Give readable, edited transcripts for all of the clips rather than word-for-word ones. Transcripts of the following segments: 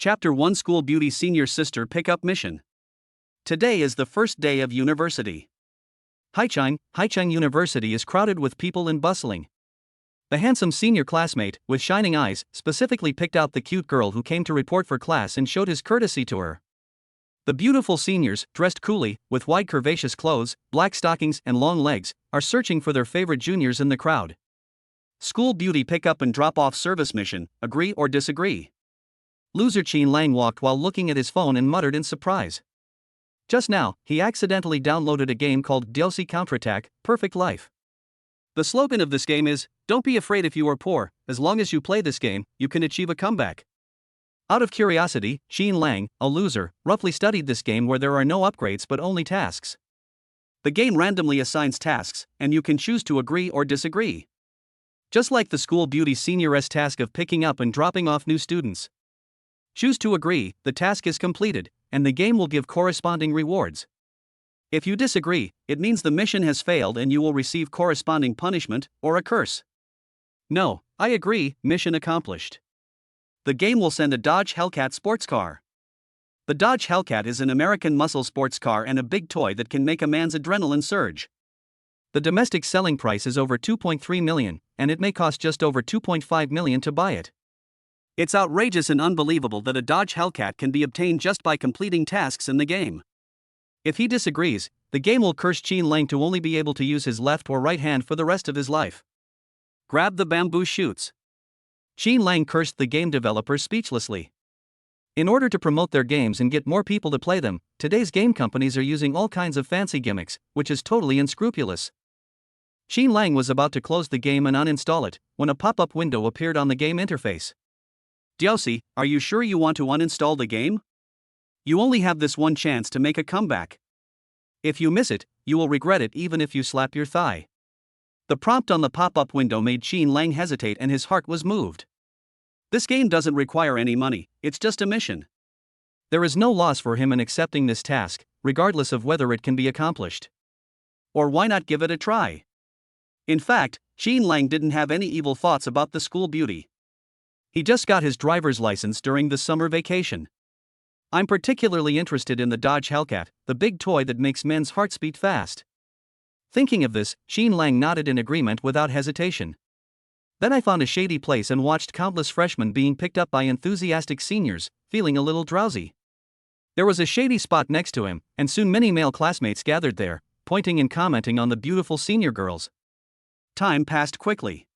Chapter 1 School Beauty Senior Sister Pickup Mission. Today is the first day of university. Haichang University is crowded with people and bustling. The handsome senior classmate, with shining eyes, specifically picked out the cute girl who came to report for class and showed his courtesy to her. The beautiful seniors, dressed coolly, with wide curvaceous clothes, black stockings and long legs, are searching for their favorite juniors in the crowd. School beauty pick-up and drop-off service mission, agree or disagree? Loser Qin Lang walked while looking at his phone and muttered in surprise. Just now, he accidentally downloaded a game called DLC Counterattack, Perfect Life. The slogan of this game is, "Don't be afraid if you are poor, as long as you play this game, you can achieve a comeback." Out of curiosity, Qin Lang, a loser, roughly studied this game where there are no upgrades but only tasks. The game randomly assigns tasks, and you can choose to agree or disagree. Just like the School Beauty Senior's task of picking up and dropping off new students. Choose to agree, the task is completed, and the game will give corresponding rewards. If you disagree, it means the mission has failed and you will receive corresponding punishment, or a curse. No, I agree, mission accomplished. The game will send a Dodge Hellcat sports car. The Dodge Hellcat is an American muscle sports car and a big toy that can make a man's adrenaline surge. The domestic selling price is over $2.3 million, and it may cost just over $2.5 million to buy it. It's outrageous and unbelievable that a Dodge Hellcat can be obtained just by completing tasks in the game. If he disagrees, the game will curse Qin Lang to only be able to use his left or right hand for the rest of his life. Grab the bamboo shoots. Qin Lang cursed the game developers speechlessly. In order to promote their games and get more people to play them, today's game companies are using all kinds of fancy gimmicks, which is totally unscrupulous. Qin Lang was about to close the game and uninstall it, when a pop-up window appeared on the game interface. Diaosi, are you sure you want to uninstall the game? You only have this one chance to make a comeback. If you miss it, you will regret it even if you slap your thigh. The prompt on the pop-up window made Qin Lang hesitate and his heart was moved. This game doesn't require any money, it's just a mission. There is no loss for him in accepting this task, regardless of whether it can be accomplished. Or why not give it a try? In fact, Qin Lang didn't have any evil thoughts about the school beauty. He just got his driver's license during the summer vacation. I'm particularly interested in the Dodge Hellcat, the big toy that makes men's hearts beat fast. Thinking of this, Qin Lang nodded in agreement without hesitation. Then I found a shady place and watched countless freshmen being picked up by enthusiastic seniors, feeling a little drowsy. There was a shady spot next to him, and soon many male classmates gathered there, pointing and commenting on the beautiful senior girls. Time passed quickly.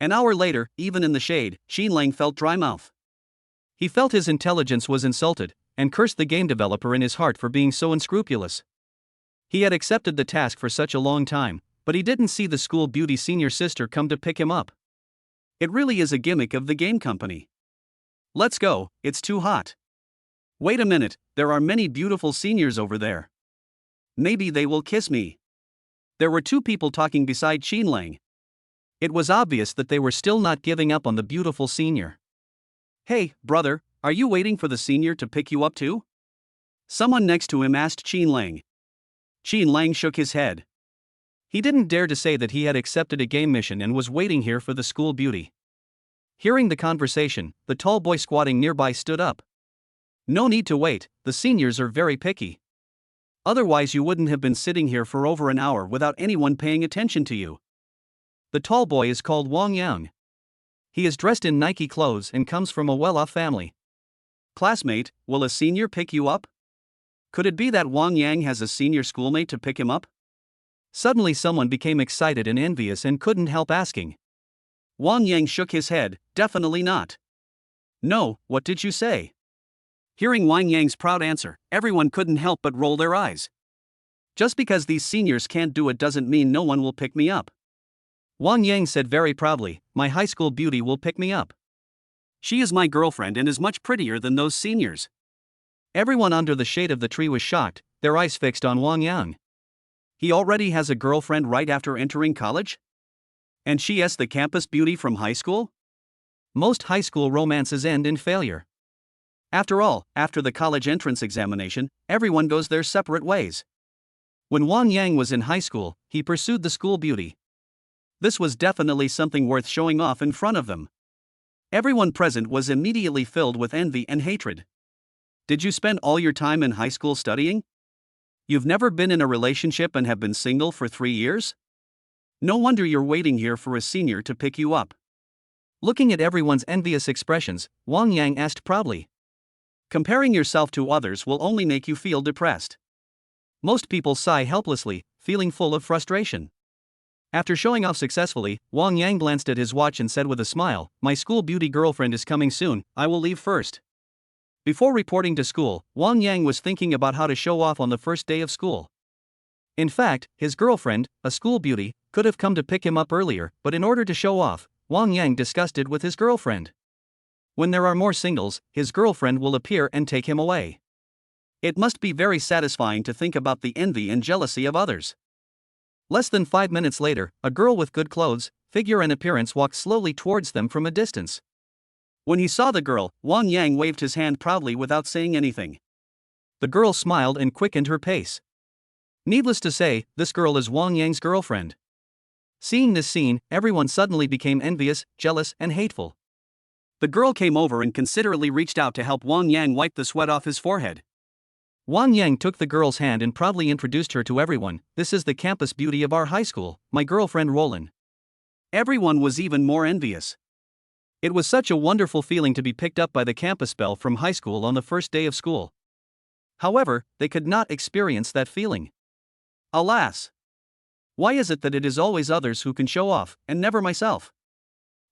An hour later, even in the shade, Qin Lang felt dry mouth. He felt his intelligence was insulted, and cursed the game developer in his heart for being so unscrupulous. He had accepted the task for such a long time, but he didn't see the school beauty senior sister come to pick him up. It really is a gimmick of the game company. Let's go, it's too hot. Wait a minute, there are many beautiful seniors over there. Maybe they will kiss me. There were two people talking beside Qin Lang. It was obvious that they were still not giving up on the beautiful senior. Hey, brother, are you waiting for the senior to pick you up too? Someone next to him asked Qin Lang. Qin Lang shook his head. He didn't dare to say that he had accepted a game mission and was waiting here for the school beauty. Hearing the conversation, the tall boy squatting nearby stood up. No need to wait, the seniors are very picky. Otherwise you wouldn't have been sitting here for over an hour without anyone paying attention to you. The tall boy is called Wang Yang. He is dressed in Nike clothes and comes from a well-off family. Classmate, will a senior pick you up? Could it be that Wang Yang has a senior schoolmate to pick him up? Suddenly someone became excited and envious and couldn't help asking. Wang Yang shook his head, definitely not. No, what did you say? Hearing Wang Yang's proud answer, everyone couldn't help but roll their eyes. Just because these seniors can't do it doesn't mean no one will pick me up. Wang Yang said very proudly, my high school beauty will pick me up. She is my girlfriend and is much prettier than those seniors. Everyone under the shade of the tree was shocked, their eyes fixed on Wang Yang. He already has a girlfriend right after entering college? And she is the campus beauty from high school? Most high school romances end in failure. After all, after the college entrance examination, everyone goes their separate ways. When Wang Yang was in high school, he pursued the school beauty. This was definitely something worth showing off in front of them. Everyone present was immediately filled with envy and hatred. Did you spend all your time in high school studying? You've never been in a relationship and have been single for 3 years? No wonder you're waiting here for a senior to pick you up. Looking at everyone's envious expressions, Wang Yang asked proudly. Comparing yourself to others will only make you feel depressed. Most people sigh helplessly, feeling full of frustration. After showing off successfully, Wang Yang glanced at his watch and said with a smile, "My school beauty girlfriend is coming soon, I will leave first." Before reporting to school, Wang Yang was thinking about how to show off on the first day of school. In fact, his girlfriend, a school beauty, could have come to pick him up earlier, but in order to show off, Wang Yang discussed it with his girlfriend. When there are more singles, his girlfriend will appear and take him away. It must be very satisfying to think about the envy and jealousy of others. Less than 5 minutes later, a girl with good clothes, figure and appearance walked slowly towards them from a distance. When he saw the girl, Wang Yang waved his hand proudly without saying anything. The girl smiled and quickened her pace. Needless to say, this girl is Wang Yang's girlfriend. Seeing this scene, everyone suddenly became envious, jealous, and hateful. The girl came over and considerately reached out to help Wang Yang wipe the sweat off his forehead. Wang Yang took the girl's hand and proudly introduced her to everyone. "This is the campus beauty of our high school, my girlfriend Roland." Everyone was even more envious. It was such a wonderful feeling to be picked up by the campus belle from high school on the first day of school. However, they could not experience that feeling. Alas! Why is it that it is always others who can show off, and never myself?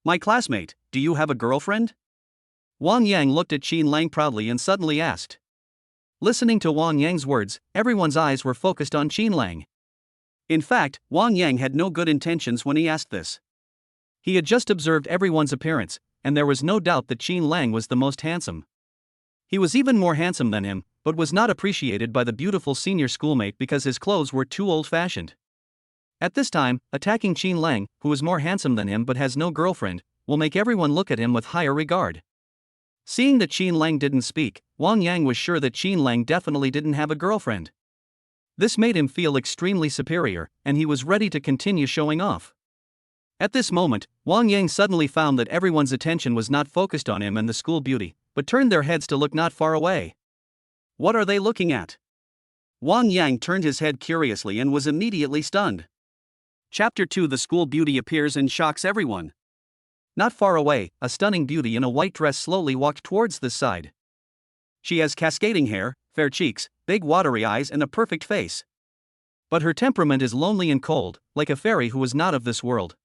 "My classmate, do you have a girlfriend?" Wang Yang looked at Qin Lang proudly and suddenly asked. Listening to Wang Yang's words, everyone's eyes were focused on Qin Lang. In fact, Wang Yang had no good intentions when he asked this. He had just observed everyone's appearance, and there was no doubt that Qin Lang was the most handsome. He was even more handsome than him, but was not appreciated by the beautiful senior schoolmate because his clothes were too old-fashioned. At this time, attacking Qin Lang, who is more handsome than him but has no girlfriend, will make everyone look at him with higher regard. Seeing that Qin Lang didn't speak, Wang Yang was sure that Qin Lang definitely didn't have a girlfriend. This made him feel extremely superior, and he was ready to continue showing off. At this moment, Wang Yang suddenly found that everyone's attention was not focused on him and the school beauty, but turned their heads to look not far away. What are they looking at? Wang Yang turned his head curiously and was immediately stunned. Chapter 2: The school beauty appears and shocks everyone. Not far away, a stunning beauty in a white dress slowly walked towards this side. She has cascading hair, fair cheeks, big watery eyes and a perfect face. But her temperament is lonely and cold, like a fairy who is not of this world.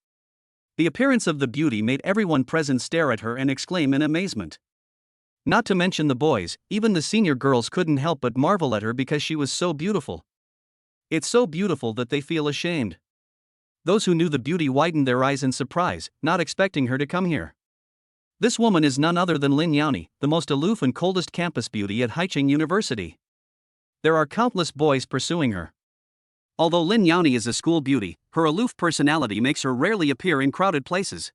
The appearance of the beauty made everyone present stare at her and exclaim in amazement. Not to mention the boys, even the senior girls couldn't help but marvel at her because she was so beautiful. It's so beautiful that they feel ashamed. Those who knew the beauty widened their eyes in surprise, not expecting her to come here. This woman is none other than Lin Yani, the most aloof and coldest campus beauty at Haicheng University. There are countless boys pursuing her. Although Lin Yani is a school beauty, her aloof personality makes her rarely appear in crowded places.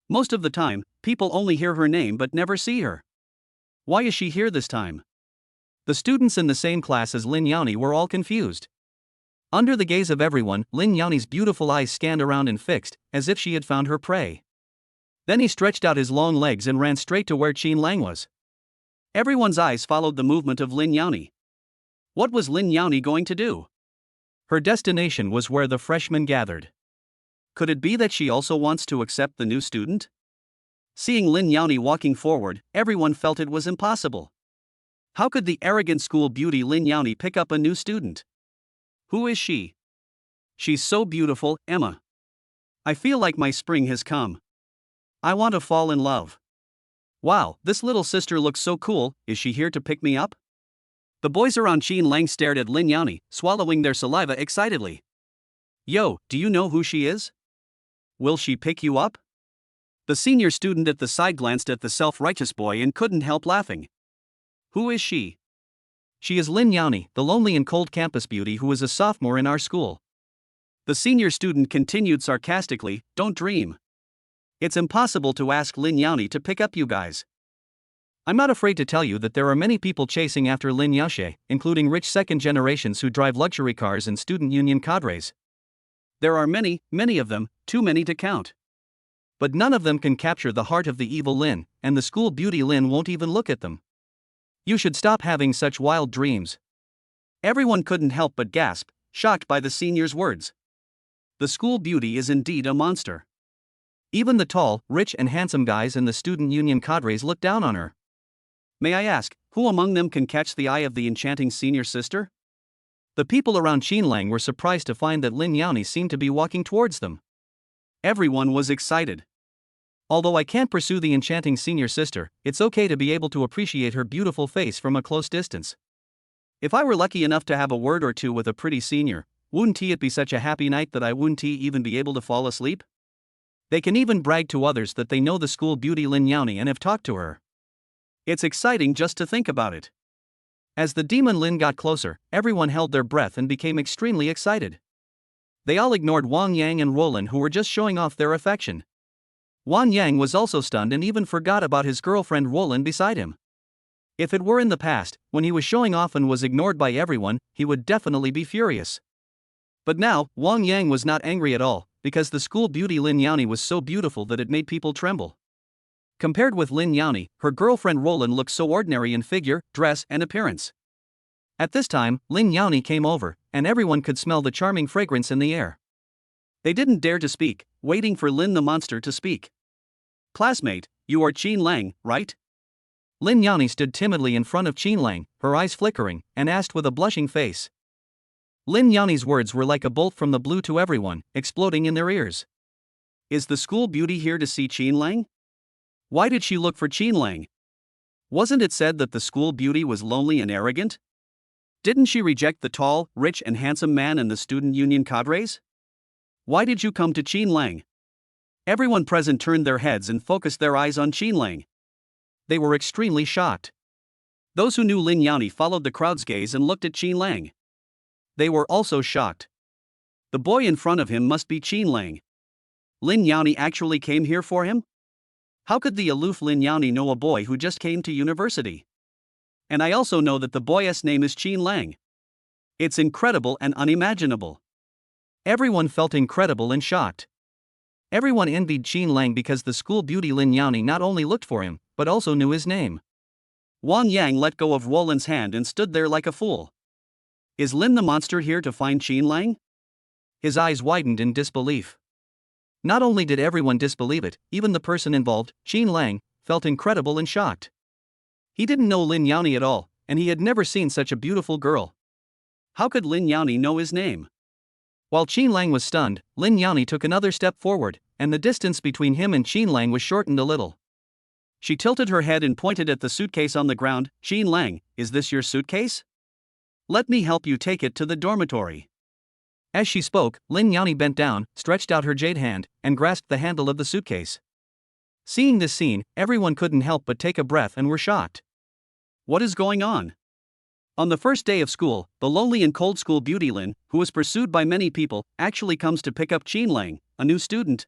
Most of the time, people only hear her name but never see her. Why is she here this time? The students in the same class as Lin Yani were all confused. Under the gaze of everyone, Lin Yani's beautiful eyes scanned around and fixed, as if she had found her prey. Then he stretched out his long legs and ran straight to where Qin Lang was. Everyone's eyes followed the movement of Lin Yani. What was Lin Yani going to do? Her destination was where the freshmen gathered. Could it be that she also wants to accept the new student? Seeing Lin Yani walking forward, everyone felt it was impossible. How could the arrogant school beauty Lin Yani pick up a new student? Who is she? She's so beautiful, Emma. I feel like my spring has come. I want to fall in love. Wow, this little sister looks so cool. Is she here to pick me up? The boys around Qin Lang stared at Lin Yani, swallowing their saliva excitedly. Yo, do you know who she is? Will she pick you up? The senior student at the side glanced at the self-righteous boy and couldn't help laughing. Who is she? She is Lin Yani, the lonely and cold campus beauty who is a sophomore in our school. The senior student continued sarcastically, don't dream. It's impossible to ask Lin Yani to pick up you guys. I'm not afraid to tell you that there are many people chasing after Lin Yaxie, including rich second generations who drive luxury cars and student union cadres. There are many, many of them, too many to count. But none of them can capture the heart of the evil Lin, and the school beauty Lin won't even look at them. You should stop having such wild dreams. Everyone couldn't help but gasp, shocked by the senior's words. The school beauty is indeed a monster. Even the tall, rich and handsome guys in the student union cadres look down on her. May I ask, who among them can catch the eye of the enchanting senior sister? The people around Qinlang were surprised to find that Lin Yani seemed to be walking towards them. Everyone was excited. Although I can't pursue the enchanting senior sister, it's okay to be able to appreciate her beautiful face from a close distance. If I were lucky enough to have a word or two with a pretty senior, wouldn't it be such a happy night that I wouldn't even be able to fall asleep? They can even brag to others that they know the school beauty Lin Yani and have talked to her. It's exciting just to think about it. As the demon Lin got closer, everyone held their breath and became extremely excited. They all ignored Wang Yang and Roland, who were just showing off their affection. Wang Yang was also stunned and even forgot about his girlfriend Roland beside him. If it were in the past, when he was showing off and was ignored by everyone, he would definitely be furious. But now, Wang Yang was not angry at all, because the school beauty Lin Yani was so beautiful that it made people tremble. Compared with Lin Yani, her girlfriend Roland looked so ordinary in figure, dress, and appearance. At this time, Lin Yani came over, and everyone could smell the charming fragrance in the air. They didn't dare to speak, waiting for Lin the monster to speak. Classmate, you are Qinlang, right? Lin Yani stood timidly in front of Qinlang, her eyes flickering, and asked with a blushing face. Lin Yani's words were like a bolt from the blue to everyone, exploding in their ears. Is the school beauty here to see Qinlang? Why did she look for Qinlang? Wasn't it said that the school beauty was lonely and arrogant? Didn't she reject the tall, rich and handsome man in the student union cadres? Why did you come to Qinlang? Everyone present turned their heads and focused their eyes on Qinlang. They were extremely shocked. Those who knew Lin Yani followed the crowd's gaze and looked at Qinlang. They were also shocked. The boy in front of him must be Qinlang. Lin Yani actually came here for him? How could the aloof Lin Yani know a boy who just came to university? And I also know that the boy's name is Qinlang. It's incredible and unimaginable. Everyone felt incredible and shocked. Everyone envied Qinlang because the school beauty Lin Yani not only looked for him, but also knew his name. Wang Yang let go of Roland's hand and stood there like a fool. Is Lin the monster here to find Qinlang? His eyes widened in disbelief. Not only did everyone disbelieve it, even the person involved, Qinlang, felt incredible and shocked. He didn't know Lin Yani at all, and he had never seen such a beautiful girl. How could Lin Yani know his name? While Qinlang was stunned, Lin Yani took another step forward, and the distance between him and Qinlang was shortened a little. She tilted her head and pointed at the suitcase on the ground. Qinlang, is this your suitcase? Let me help you take it to the dormitory. As she spoke, Lin Yani bent down, stretched out her jade hand, and grasped the handle of the suitcase. Seeing this scene, everyone couldn't help but take a breath and were shocked. What is going on? On the first day of school, the lonely and cold school beauty Lin, who was pursued by many people, actually comes to pick up Qinlang, a new student.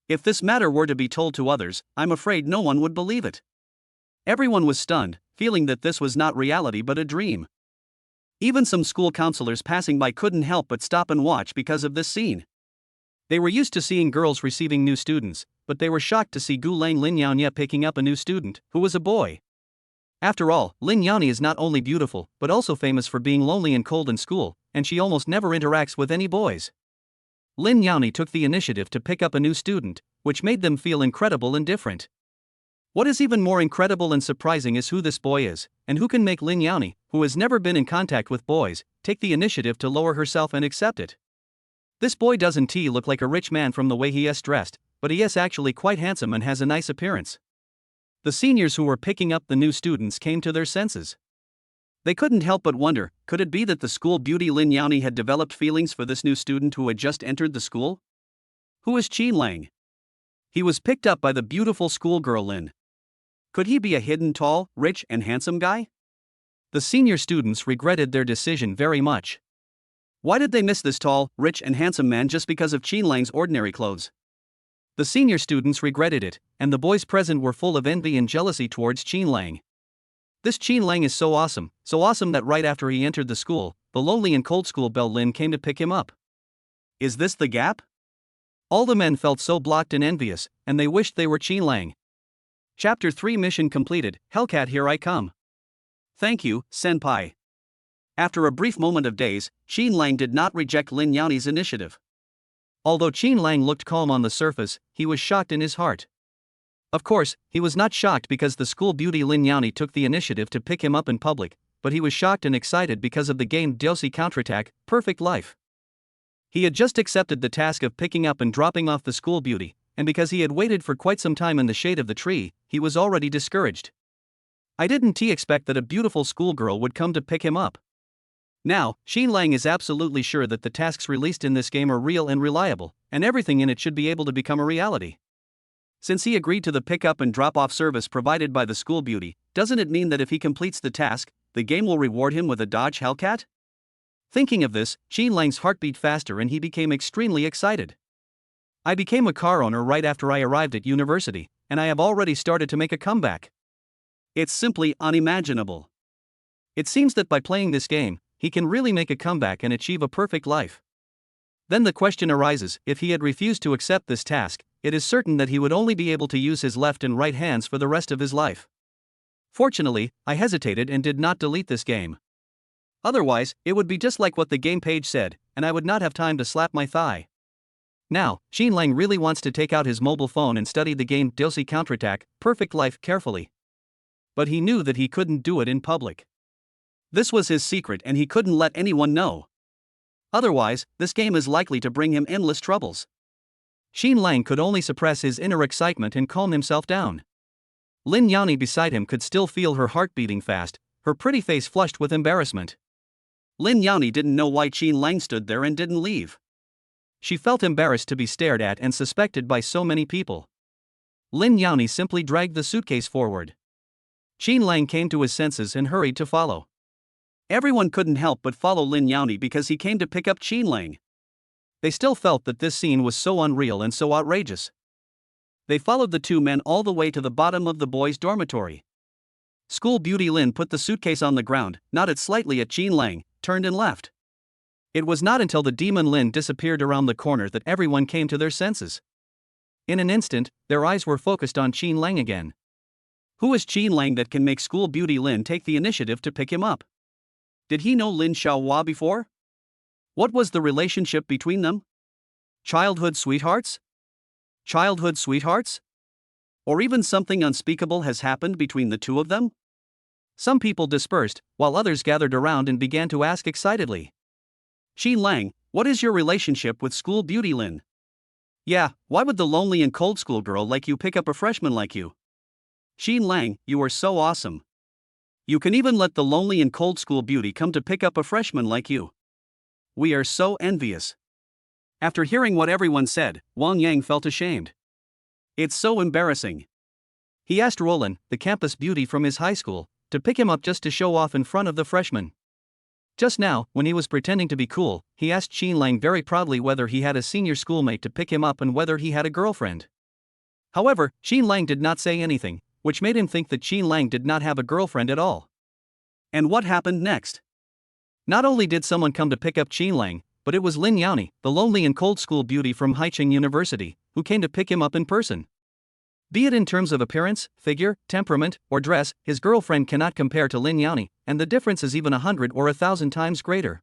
If this matter were to be told to others, I'm afraid no one would believe it. Everyone was stunned, feeling that this was not reality but a dream. Even some school counselors passing by couldn't help but stop and watch because of this scene. They were used to seeing girls receiving new students, but they were shocked to see Gulang Lin Yani picking up a new student, who was a boy. After all, Lin Yani is not only beautiful, but also famous for being lonely and cold in school, and she almost never interacts with any boys. Lin Yani took the initiative to pick up a new student, which made them feel incredible and different. What is even more incredible and surprising is who this boy is, and who can make Lin Yani, who has never been in contact with boys, take the initiative to lower herself and accept it. This boy doesn't look like a rich man from the way he is dressed, but he is actually quite handsome and has a nice appearance. The seniors who were picking up the new students came to their senses. They couldn't help but wonder, could it be that the school beauty Lin Yani had developed feelings for this new student who had just entered the school? Who is Qinlang? He was picked up by the beautiful schoolgirl Lin. Could he be a hidden tall, rich and handsome guy? The senior students regretted their decision very much. Why did they miss this tall, rich and handsome man just because of Qinlang's ordinary clothes? The senior students regretted it, and the boys present were full of envy and jealousy towards Qinlang. This Qinlang is so awesome that right after he entered the school, the lonely and cold school belle Lin came to pick him up. Is this the gap? All the men felt so blocked and envious, and they wished they were Qin Lang. Chapter 3 Mission completed. Hellcat, here I come. Thank you, senpai. After a brief moment of daze, Qin Lang did not reject Lin Yani's initiative. Although Qin Lang looked calm on the surface, he was shocked in his heart. Of course, he was not shocked because the school beauty Lin Yani took the initiative to pick him up in public, but he was shocked and excited because of the game Dosi Counterattack, Perfect Life. He had just accepted the task of picking up and dropping off the school beauty, and because he had waited for quite some time in the shade of the tree, he was already discouraged. I didn't expect that a beautiful schoolgirl would come to pick him up. Now, Qin Lang is absolutely sure that the tasks released in this game are real and reliable, and everything in it should be able to become a reality. Since he agreed to the pick-up and drop-off service provided by the school beauty, doesn't it mean that if he completes the task, the game will reward him with a Dodge Hellcat? Thinking of this, Qin Lang's heart beat faster and he became extremely excited. I became a car owner right after I arrived at university, and I have already started to make a comeback. It's simply unimaginable. It seems that by playing this game, he can really make a comeback and achieve a perfect life. Then the question arises, if he had refused to accept this task, it is certain that he would only be able to use his left and right hands for the rest of his life. Fortunately, I hesitated and did not delete this game. Otherwise, it would be just like what the game page said, and I would not have time to slap my thigh. Now, Qin Lang really wants to take out his mobile phone and study the game Dosi Counterattack, Perfect Life carefully. But he knew that he couldn't do it in public. This was his secret and he couldn't let anyone know. Otherwise, this game is likely to bring him endless troubles. Qin Lang could only suppress his inner excitement and calm himself down. Lin Yani beside him could still feel her heart beating fast, her pretty face flushed with embarrassment. Lin Yani didn't know why Qin Lang stood there and didn't leave. She felt embarrassed to be stared at and suspected by so many people. Lin Yani simply dragged the suitcase forward. Qin Lang came to his senses and hurried to follow. Everyone couldn't help but follow Lin Yani because he came to pick up Qin Lang. They still felt that this scene was so unreal and so outrageous. They followed the two men all the way to the bottom of the boys' dormitory. School beauty Lin put the suitcase on the ground, nodded slightly at Qin Lang, turned and left. It was not until the demon Lin disappeared around the corner that everyone came to their senses. In an instant, their eyes were focused on Qin Lang again. Who is Qin Lang that can make school beauty Lin take the initiative to pick him up? Did he know Lin Xiaohua before? What was the relationship between them? Childhood sweethearts? Childhood sweethearts? Or even something unspeakable has happened between the two of them? Some people dispersed, while others gathered around and began to ask excitedly. Qin Lang, what is your relationship with school beauty Lin? Yeah, why would the lonely and cold schoolgirl like you pick up a freshman like you? Qin Lang, you are so awesome. You can even let the lonely and cold school beauty come to pick up a freshman like you. We are so envious. After hearing what everyone said, Wang Yang felt ashamed. It's so embarrassing. He asked Roland, the campus beauty from his high school, to pick him up just to show off in front of the freshmen. Just now, when he was pretending to be cool, he asked Qin Lang very proudly whether he had a senior schoolmate to pick him up and whether he had a girlfriend. However, Qin Lang did not say anything, which made him think that Qin Lang did not have a girlfriend at all. And what happened next? Not only did someone come to pick up Qin Lang, but it was Lin Yani, the lonely and cold school beauty from Haicheng University, who came to pick him up in person. Be it in terms of appearance, figure, temperament, or dress, his girlfriend cannot compare to Lin Yani, and the difference is even 100 or 1,000 times greater.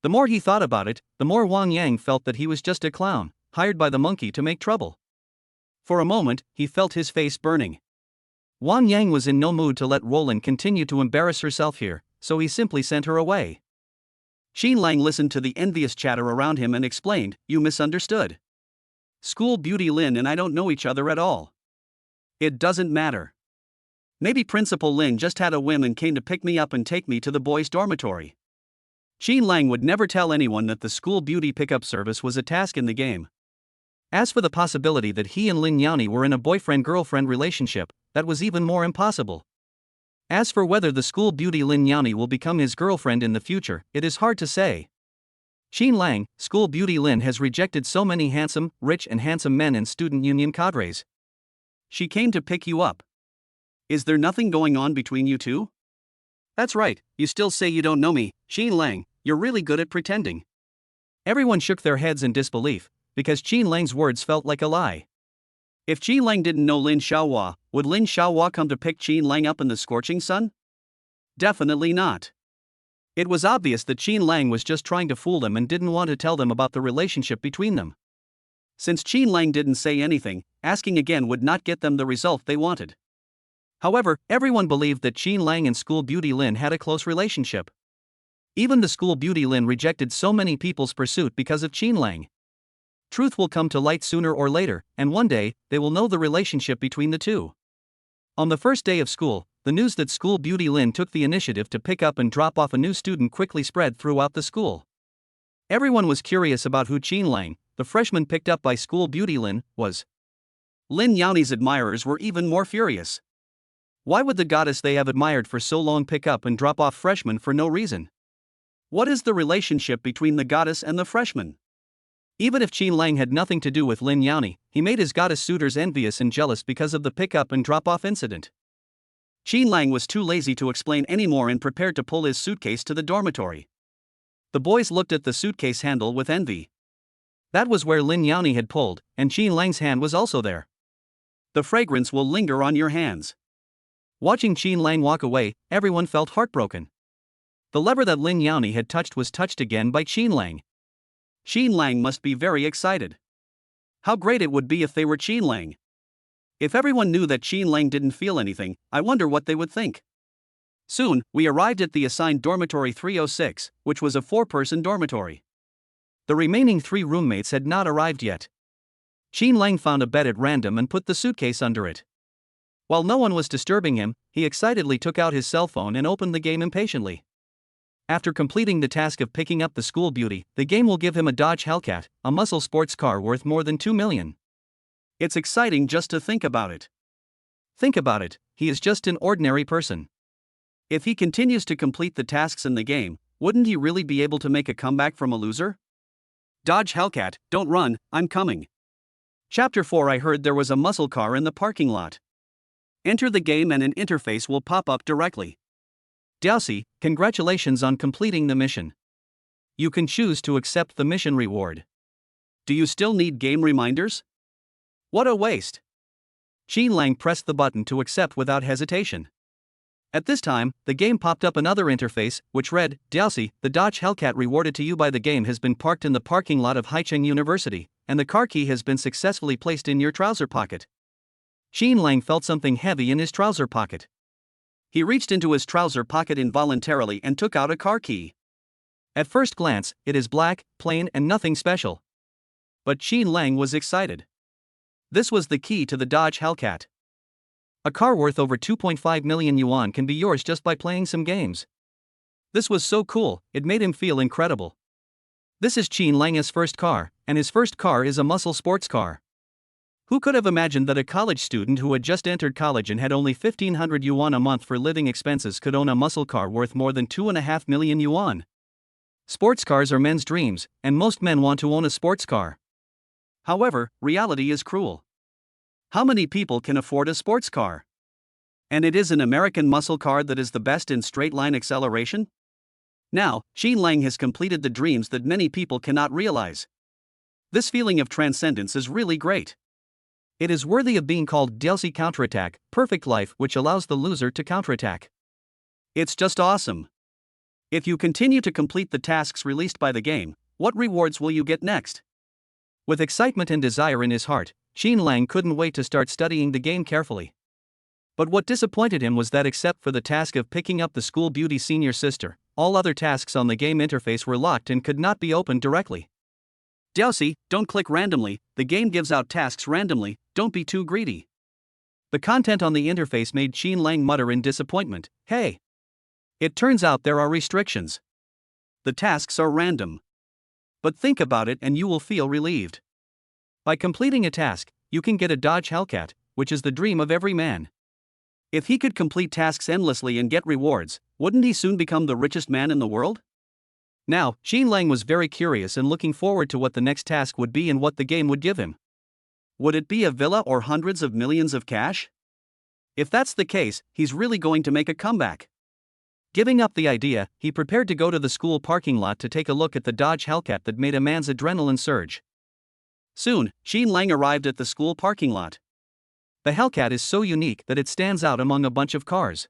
The more he thought about it, the more Wang Yang felt that he was just a clown, hired by the monkey to make trouble. For a moment, he felt his face burning. Wang Yang was in no mood to let Roland continue to embarrass herself here, so he simply sent her away. Qin Lang listened to the envious chatter around him and explained, "You misunderstood. School beauty Lin and I don't know each other at all. It doesn't matter. Maybe Principal Lin just had a whim and came to pick me up and take me to the boys' dormitory." Qin Lang would never tell anyone that the school beauty pickup service was a task in the game. As for the possibility that he and Lin Yani were in a boyfriend-girlfriend relationship, that was even more impossible. As for whether the school beauty Lin Yani will become his girlfriend in the future, it is hard to say. Qin Lang, school beauty Lin has rejected so many handsome, rich and handsome men and student union cadres. She came to pick you up. Is there nothing going on between you two? That's right, you still say you don't know me, Qin Lang, you're really good at pretending. Everyone shook their heads in disbelief, because Qin Lang's words felt like a lie. If Qin Lang didn't know Lin Xiaohua, would Lin Xiaohua come to pick Qin Lang up in the scorching sun? Definitely not. It was obvious that Qin Lang was just trying to fool them and didn't want to tell them about the relationship between them. Since Qin Lang didn't say anything, asking again would not get them the result they wanted. However, everyone believed that Qin Lang and school beauty Lin had a close relationship. Even the school beauty Lin rejected so many people's pursuit because of Qin Lang. Truth will come to light sooner or later, and one day, they will know the relationship between the two. On the first day of school, the news that school beauty Lin took the initiative to pick up and drop off a new student quickly spread throughout the school. Everyone was curious about who Qin Lang, the freshman picked up by school beauty Lin, was. Lin Yani's admirers were even more furious. Why would the goddess they have admired for so long pick up and drop off freshmen for no reason? What is the relationship between the goddess and the freshman? Even if Qin Lang had nothing to do with Lin Yani, he made his goddess suitors envious and jealous because of the pick-up and drop-off incident. Qin Lang was too lazy to explain anymore and prepared to pull his suitcase to the dormitory. The boys looked at the suitcase handle with envy. That was where Lin Yani had pulled, and Qin Lang's hand was also there. The fragrance will linger on your hands. Watching Qin Lang walk away, everyone felt heartbroken. The lever that Lin Yani had touched was touched again by Qin Lang. Qin Lang must be very excited. How great it would be if they were Qin Lang. If everyone knew that Qin Lang didn't feel anything, I wonder what they would think. Soon, we arrived at the assigned dormitory 306, which was a 4-person dormitory. The remaining 3 roommates had not arrived yet. Qin Lang found a bed at random and put the suitcase under it. While no one was disturbing him, he excitedly took out his cell phone and opened the game impatiently. After completing the task of picking up the school beauty, the game will give him a Dodge Hellcat, a muscle sports car worth more than 2 million. It's exciting just to think about it. Think about it, he is just an ordinary person. If he continues to complete the tasks in the game, wouldn't he really be able to make a comeback from a loser? Dodge Hellcat, don't run, I'm coming. Chapter 4. I heard there was a muscle car in the parking lot. Enter the game and an interface will pop up directly. Diaosi, congratulations on completing the mission. You can choose to accept the mission reward. Do you still need game reminders? What a waste. Qin Lang pressed the button to accept without hesitation. At this time, the game popped up another interface, which read, Diaosi, the Dodge Hellcat rewarded to you by the game has been parked in the parking lot of Haicheng University, and the car key has been successfully placed in your trouser pocket. Qin Lang felt something heavy in his trouser pocket. He reached into his trouser pocket involuntarily and took out a car key. At first glance, it is black, plain and nothing special. But Qin Lang was excited. This was the key to the Dodge Hellcat. A car worth over 2.5 million yuan can be yours just by playing some games. This was so cool, it made him feel incredible. This is Qin Lang's first car, and his first car is a muscle sports car. Who could have imagined that a college student who had just entered college and had only 1,500 yuan a month for living expenses could own a muscle car worth more than 2.5 million yuan? Sports cars are men's dreams, and most men want to own a sports car. However, reality is cruel. How many people can afford a sports car? And it is an American muscle car that is the best in straight-line acceleration? Now, Qin Lang has completed the dreams that many people cannot realize. This feeling of transcendence is really great. It is worthy of being called Diaosi counterattack, perfect life which allows the loser to counterattack. It's just awesome. If you continue to complete the tasks released by the game, what rewards will you get next? With excitement and desire in his heart, Qin Lang couldn't wait to start studying the game carefully. But what disappointed him was that except for the task of picking up the school beauty senior sister, all other tasks on the game interface were locked and could not be opened directly. Diaosi, don't click randomly, the game gives out tasks randomly, don't be too greedy. The content on the interface made Qin Lang mutter in disappointment, hey! It turns out there are restrictions. The tasks are random. But think about it and you will feel relieved. By completing a task, you can get a Dodge Hellcat, which is the dream of every man. If he could complete tasks endlessly and get rewards, wouldn't he soon become the richest man in the world? Now, Qin Lang was very curious and looking forward to what the next task would be and what the game would give him. Would it be a villa or hundreds of millions of cash? If that's the case, he's really going to make a comeback. Giving up the idea, he prepared to go to the school parking lot to take a look at the Dodge Hellcat that made a man's adrenaline surge. Soon, Xin Lang arrived at the school parking lot. The Hellcat is so unique that it stands out among a bunch of cars.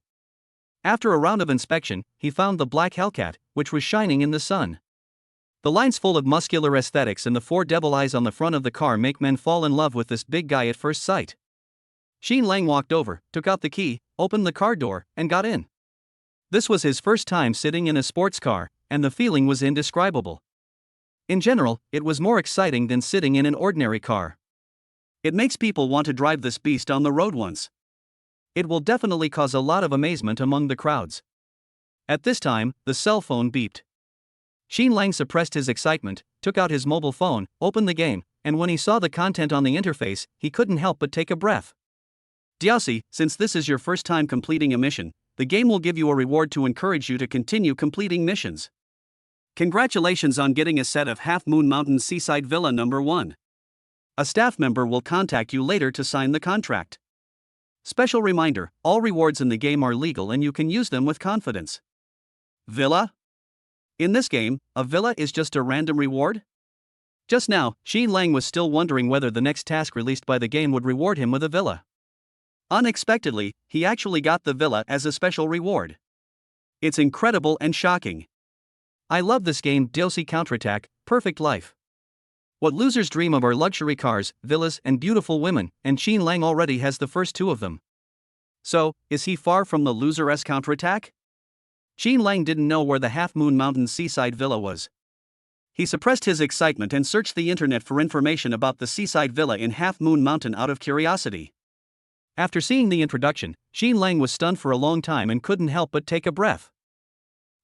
After a round of inspection, he found the black Hellcat, which was shining in the sun. The lines full of muscular aesthetics and the four devil eyes on the front of the car make men fall in love with this big guy at first sight. Xin Lang walked over, took out the key, opened the car door, and got in. This was his first time sitting in a sports car, and the feeling was indescribable. In general, it was more exciting than sitting in an ordinary car. It makes people want to drive this beast on the road once. It will definitely cause a lot of amazement among the crowds. At this time, the cell phone beeped. Xin Lang suppressed his excitement, took out his mobile phone, opened the game, and when he saw the content on the interface, he couldn't help but take a breath. Diaosi, since this is your first time completing a mission, the game will give you a reward to encourage you to continue completing missions. Congratulations on getting a set of Half Moon Mountain Seaside Villa number 1. A staff member will contact you later to sign the contract. Special reminder, all rewards in the game are legal and you can use them with confidence. Villa? In this game, a villa is just a random reward? Just now, Xin Lang was still wondering whether the next task released by the game would reward him with a villa. Unexpectedly, he actually got the villa as a special reward. It's incredible and shocking. I love this game, Diaosi Counterattack, Perfect Life. What losers dream of are luxury cars, villas, and beautiful women, and Xin Lang already has the first two of them. So, is he far from the loser-esque counterattack? Xin Lang didn't know where the Half Moon Mountain Seaside Villa was. He suppressed his excitement and searched the internet for information about the Seaside Villa in Half Moon Mountain out of curiosity. After seeing the introduction, Xin Lang was stunned for a long time and couldn't help but take a breath.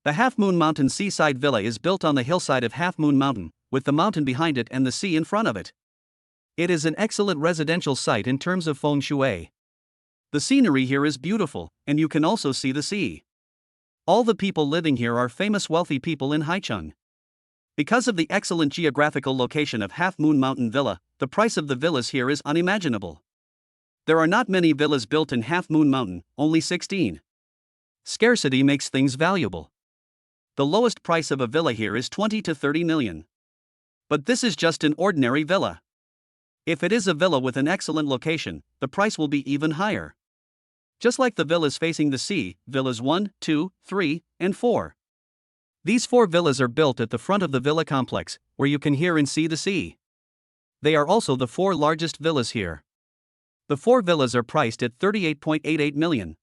The Half Moon Mountain Seaside Villa is built on the hillside of Half Moon Mountain, with the mountain behind it and the sea in front of it. It is an excellent residential site in terms of feng shui. The scenery here is beautiful, and you can also see the sea. All the people living here are famous wealthy people in Haicheng. Because of the excellent geographical location of Half Moon Mountain Villa, the price of the villas here is unimaginable. There are not many villas built in Half Moon Mountain, only 16. Scarcity makes things valuable. The lowest price of a villa here is 20 to 30 million. But this is just an ordinary villa. If it is a villa with an excellent location, the price will be even higher. Just like the villas facing the sea, villas 1, 2, 3, and 4. These 4 villas are built at the front of the villa complex, where you can hear and see the sea. They are also the 4 largest villas here. The 4 villas are priced at 38.88 million.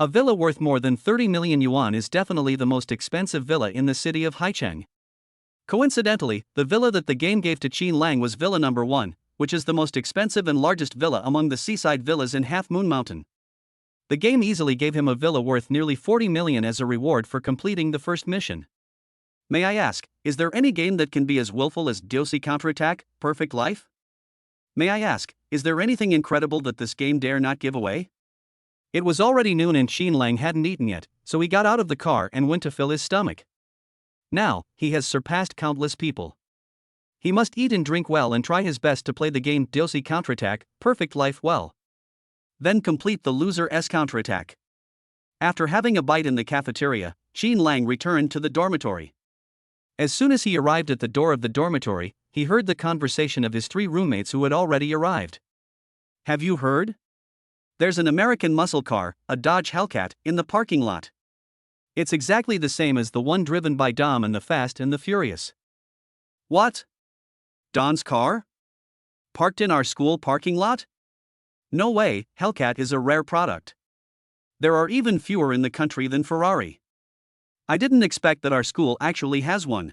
A villa worth more than 30 million yuan is definitely the most expensive villa in the city of Haicheng. Coincidentally, the villa that the game gave to Xin Lang was villa number 1, which is the most expensive and largest villa among the seaside villas in Half Moon Mountain. The game easily gave him a villa worth nearly 40 million as a reward for completing the first mission. May I ask, is there any game that can be as willful as Diaosi Counterattack, Perfect Life? May I ask, is there anything incredible that this game dare not give away? It was already noon and Xin Lang hadn't eaten yet, so he got out of the car and went to fill his stomach. Now, he has surpassed countless people. He must eat and drink well and try his best to play the game Diaosi Counterattack, Perfect Life well. Then complete the loser-esque counterattack. After having a bite in the cafeteria, Xin Lang returned to the dormitory. As soon as he arrived at the door of the dormitory, he heard the conversation of his 3 roommates who had already arrived. Have you heard? There's an American muscle car, a Dodge Hellcat, in the parking lot. It's exactly the same as the one driven by Dom in the Fast and the Furious. What? Don's car? Parked in our school parking lot? No way, Hellcat is a rare product. There are even fewer in the country than Ferrari. I didn't expect that our school actually has one.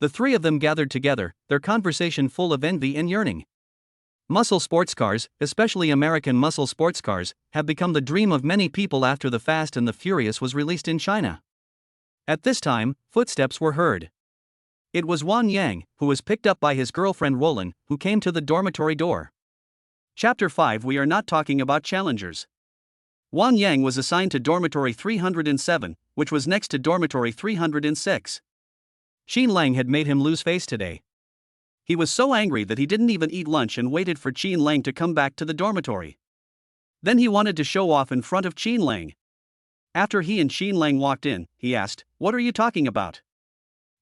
The 3 of them gathered together, their conversation full of envy and yearning. Muscle sports cars, especially American muscle sports cars, have become the dream of many people after The Fast and the Furious was released in China. At this time, footsteps were heard. It was Wang Yang, who was picked up by his girlfriend Roland, who came to the dormitory door. Chapter 5. We are not talking about challengers. Wang Yang was assigned to dormitory 307, which was next to dormitory 306. Xin Lang had made him lose face today. He was so angry that he didn't even eat lunch and waited for Xin Lang to come back to the dormitory. Then he wanted to show off in front of Xin Lang. After he and Xin Lang walked in, he asked, "What are you talking about?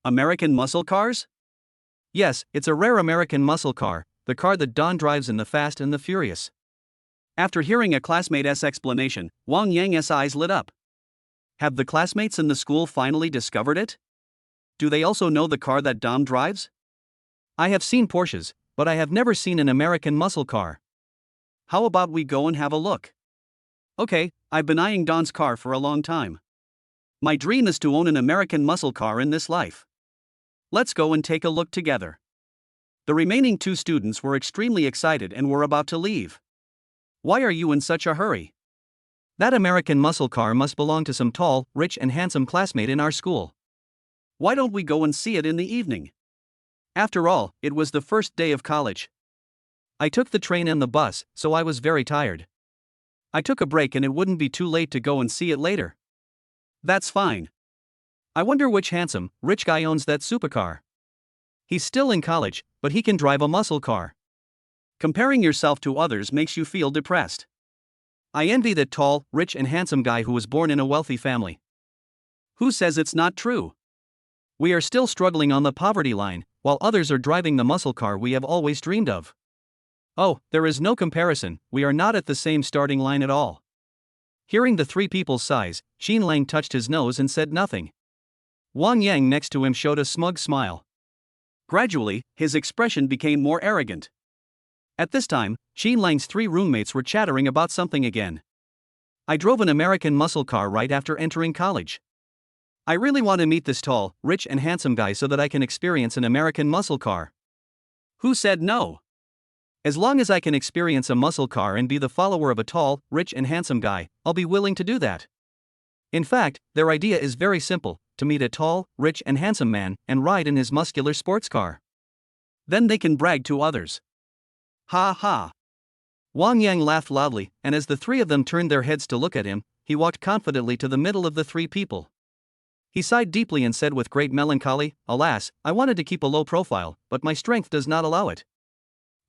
American muscle cars?" Yes, it's a rare American muscle car, the car that Don drives in The Fast and the Furious. After hearing a classmate's explanation, Wang Yang's eyes lit up. Have the classmates in the school finally discovered it? Do they also know the car that Dom drives? I have seen Porsches, but I have never seen an American muscle car. How about we go and have a look? Okay, I've been eyeing Don's car for a long time. My dream is to own an American muscle car in this life. Let's go and take a look together. The remaining two students were extremely excited and were about to leave. Why are you in such a hurry? That American muscle car must belong to some tall, rich and handsome classmate in our school. Why don't we go and see it in the evening? After all, it was the first day of college. I took the train and the bus, so I was very tired. I took a break and it wouldn't be too late to go and see it later. That's fine. I wonder which handsome, rich guy owns that supercar. He's still in college, but he can drive a muscle car. Comparing yourself to others makes you feel depressed. I envy that tall, rich and handsome guy who was born in a wealthy family. Who says it's not true? We are still struggling on the poverty line, while others are driving the muscle car we have always dreamed of. Oh, there is no comparison, we are not at the same starting line at all. Hearing the three people's sighs, Xin Lang touched his nose and said nothing. Wang Yang next to him showed a smug smile. Gradually, his expression became more arrogant. At this time, Xin Lang's three roommates were chattering about something again. I drove an American muscle car right after entering college. I really want to meet this tall, rich and handsome guy so that I can experience an American muscle car. Who said no? As long as I can experience a muscle car and be the follower of a tall, rich and handsome guy, I'll be willing to do that. In fact, their idea is very simple, to meet a tall, rich and handsome man and ride in his muscular sports car. Then they can brag to others. Ha ha. Wang Yang laughed loudly, and as the three of them turned their heads to look at him, he walked confidently to the middle of the three people. He sighed deeply and said with great melancholy, "Alas, I wanted to keep a low profile, but my strength does not allow it.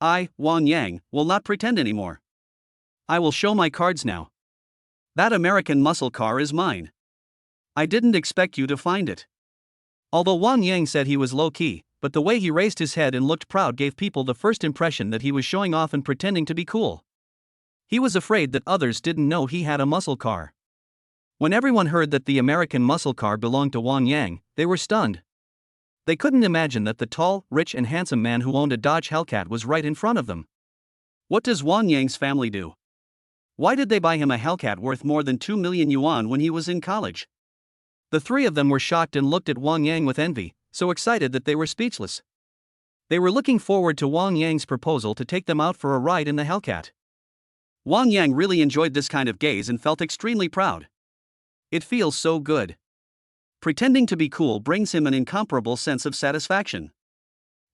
I, Wang Yang, will not pretend anymore. I will show my cards now. That American muscle car is mine. I didn't expect you to find it." Although Wang Yang said he was low-key, but the way he raised his head and looked proud gave people the first impression that he was showing off and pretending to be cool. He was afraid that others didn't know he had a muscle car. When everyone heard that the American muscle car belonged to Wang Yang, they were stunned. They couldn't imagine that the tall, rich and handsome man who owned a Dodge Hellcat was right in front of them. What does Wang Yang's family do? Why did they buy him a Hellcat worth more than 2 million yuan when he was in college? The three of them were shocked and looked at Wang Yang with envy, so excited that they were speechless. They were looking forward to Wang Yang's proposal to take them out for a ride in the Hellcat. Wang Yang really enjoyed this kind of gaze and felt extremely proud. It feels so good. Pretending to be cool brings him an incomparable sense of satisfaction.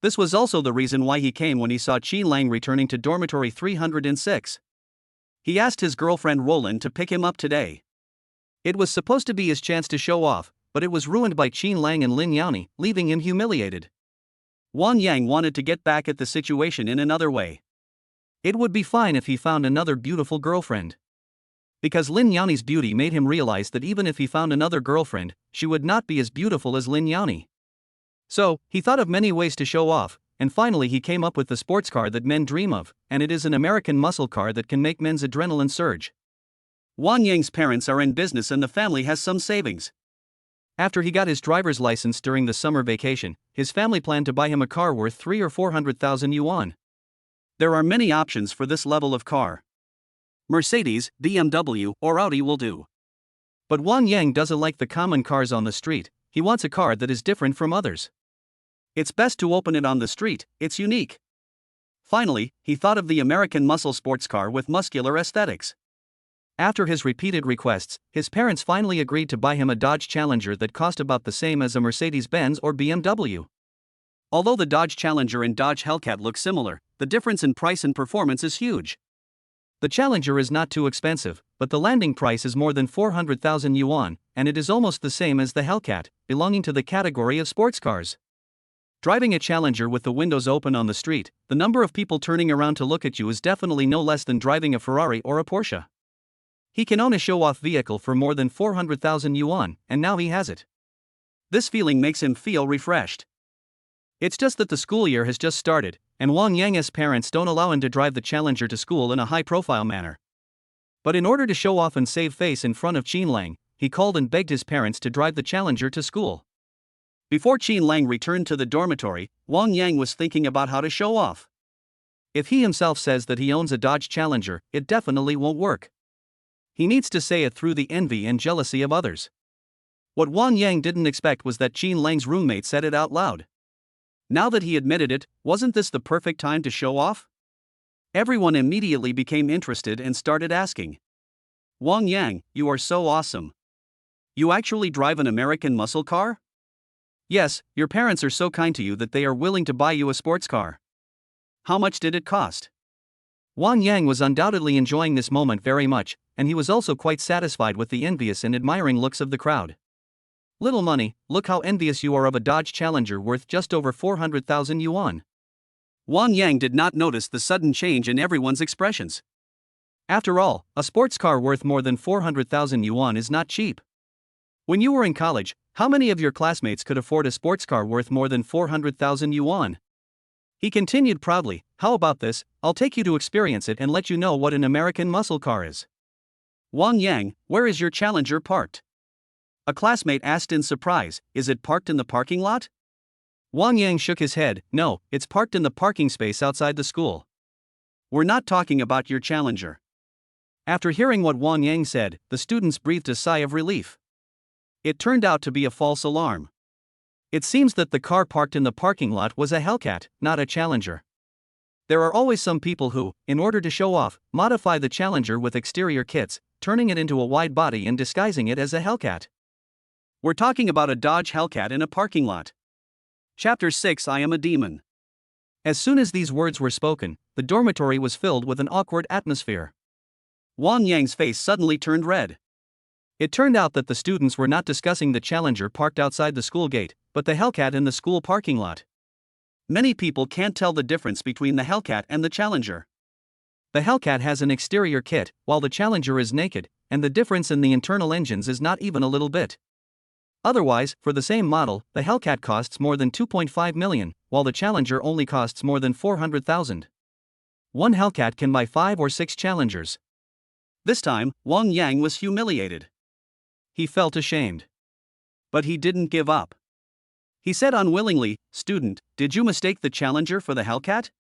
This was also the reason why he came when he saw Xin Lang returning to dormitory 306. He asked his girlfriend Roland to pick him up today. It was supposed to be his chance to show off, but it was ruined by Xin Lang and Lin Yani, leaving him humiliated. Wang Yang wanted to get back at the situation in another way. It would be fine if he found another beautiful girlfriend. Because Lin Yani's beauty made him realize that even if he found another girlfriend, she would not be as beautiful as Lin Yani. So, he thought of many ways to show off, and finally he came up with the sports car that men dream of, and it is an American muscle car that can make men's adrenaline surge. Wang Yang's parents are in business and the family has some savings. After he got his driver's license during the summer vacation, his family planned to buy him a car worth 300,000 or 400,000 yuan. There are many options for this level of car. Mercedes, BMW, or Audi will do. But Wang Yang doesn't like the common cars on the street, he wants a car that is different from others. It's best to open it on the street, it's unique. Finally, he thought of the American muscle sports car with muscular aesthetics. After his repeated requests, his parents finally agreed to buy him a Dodge Challenger that cost about the same as a Mercedes-Benz or BMW. Although the Dodge Challenger and Dodge Hellcat look similar, the difference in price and performance is huge. The Challenger is not too expensive, but the landing price is more than 400,000 yuan, and it is almost the same as the Hellcat, belonging to the category of sports cars. Driving a Challenger with the windows open on the street, the number of people turning around to look at you is definitely no less than driving a Ferrari or a Porsche. He can own a show-off vehicle for more than 400,000 yuan, and now he has it. This feeling makes him feel refreshed. It's just that the school year has just started, and Wang Yang's parents don't allow him to drive the Challenger to school in a high-profile manner. But in order to show off and save face in front of Qin Lang, he called and begged his parents to drive the Challenger to school. Before Qin Lang returned to the dormitory, Wang Yang was thinking about how to show off. If he himself says that he owns a Dodge Challenger, it definitely won't work. He needs to say it through the envy and jealousy of others. What Wang Yang didn't expect was that Qin Lang's roommate said it out loud. Now that he admitted it, wasn't this the perfect time to show off? Everyone immediately became interested and started asking. Wang Yang, you are so awesome. You actually drive an American muscle car? Yes, your parents are so kind to you that they are willing to buy you a sports car. How much did it cost? Wang Yang was undoubtedly enjoying this moment very much, and he was also quite satisfied with the envious and admiring looks of the crowd. Little money, look how envious you are of a Dodge Challenger worth just over 400,000 yuan. Wang Yang did not notice the sudden change in everyone's expressions. After all, a sports car worth more than 400,000 yuan is not cheap. When you were in college, how many of your classmates could afford a sports car worth more than 400,000 yuan? He continued proudly, how about this, I'll take you to experience it and let you know what an American muscle car is. Wang Yang, where is your Challenger parked? A classmate asked in surprise, is it parked in the parking lot? Wang Yang shook his head, no, it's parked in the parking space outside the school. We're not talking about your Challenger. After hearing what Wang Yang said, the students breathed a sigh of relief. It turned out to be a false alarm. It seems that the car parked in the parking lot was a Hellcat, not a Challenger. There are always some people who, in order to show off, modify the Challenger with exterior kits, turning it into a wide body and disguising it as a Hellcat. We're talking about a Dodge Hellcat in a parking lot. Chapter 6 I Am a Demon. As soon as these words were spoken, the dormitory was filled with an awkward atmosphere. Wang Yang's face suddenly turned red. It turned out that the students were not discussing the Challenger parked outside the school gate, but the Hellcat in the school parking lot. Many people can't tell the difference between the Hellcat and the Challenger. The Hellcat has an exterior kit, while the Challenger is naked, and the difference in the internal engines is not even a little bit. Otherwise, for the same model, the Hellcat costs more than 2.5 million, while the Challenger only costs more than 400,000. One Hellcat can buy 5 or 6 Challengers. This time, Wang Yang was humiliated. He felt ashamed. But he didn't give up. He said unwillingly, student, did you mistake the Challenger for the Hellcat?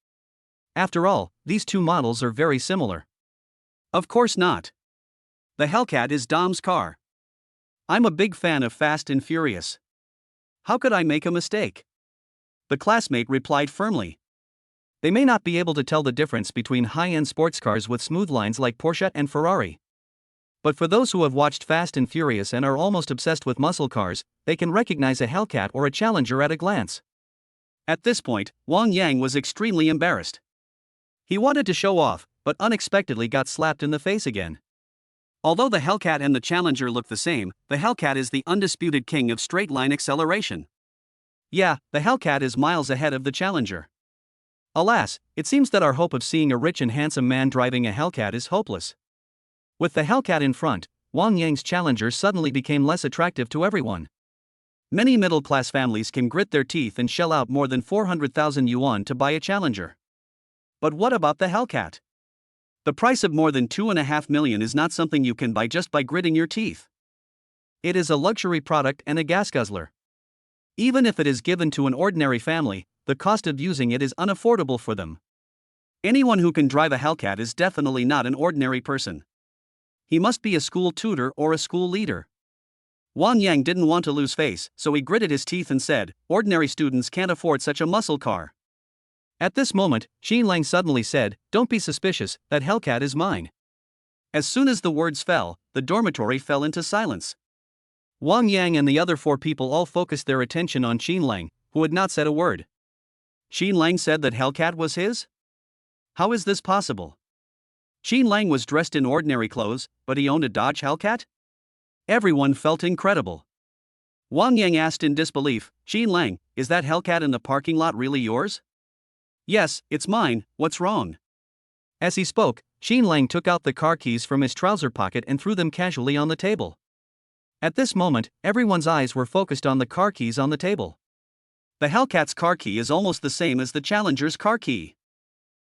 After all, these two models are very similar. Of course not. The Hellcat is Dom's car. I'm a big fan of Fast and Furious. How could I make a mistake? The classmate replied firmly. They may not be able to tell the difference between high-end sports cars with smooth lines like Porsche and Ferrari. But for those who have watched Fast and Furious and are almost obsessed with muscle cars, they can recognize a Hellcat or a Challenger at a glance. At this point, Wang Yang was extremely embarrassed. He wanted to show off, but unexpectedly got slapped in the face again. Although the Hellcat and the Challenger look the same, the Hellcat is the undisputed king of straight-line acceleration. Yeah, the Hellcat is miles ahead of the Challenger. Alas, it seems that our hope of seeing a rich and handsome man driving a Hellcat is hopeless. With the Hellcat in front, Wang Yang's Challenger suddenly became less attractive to everyone. Many middle-class families can grit their teeth and shell out more than 400,000 yuan to buy a Challenger. But what about the Hellcat? The price of more than 2.5 million is not something you can buy just by gritting your teeth. It is a luxury product and a gas guzzler. Even if it is given to an ordinary family, the cost of using it is unaffordable for them. Anyone who can drive a Hellcat is definitely not an ordinary person. He must be a school tutor or a school leader. Wang Yang didn't want to lose face, so he gritted his teeth and said, ordinary students can't afford such a muscle car. At this moment, Qin Lang suddenly said, don't be suspicious, that Hellcat is mine. As soon as the words fell, the dormitory fell into silence. Wang Yang and the other 4 people all focused their attention on Qin Lang, who had not said a word. Qin Lang said that Hellcat was his? How is this possible? Qin Lang was dressed in ordinary clothes, but he owned a Dodge Hellcat? Everyone felt incredible. Wang Yang asked in disbelief, Qin Lang, is that Hellcat in the parking lot really yours? Yes, it's mine, what's wrong? As he spoke, Qin Lang took out the car keys from his trouser pocket and threw them casually on the table. At this moment, everyone's eyes were focused on the car keys on the table. The Hellcat's car key is almost the same as the Challenger's car key.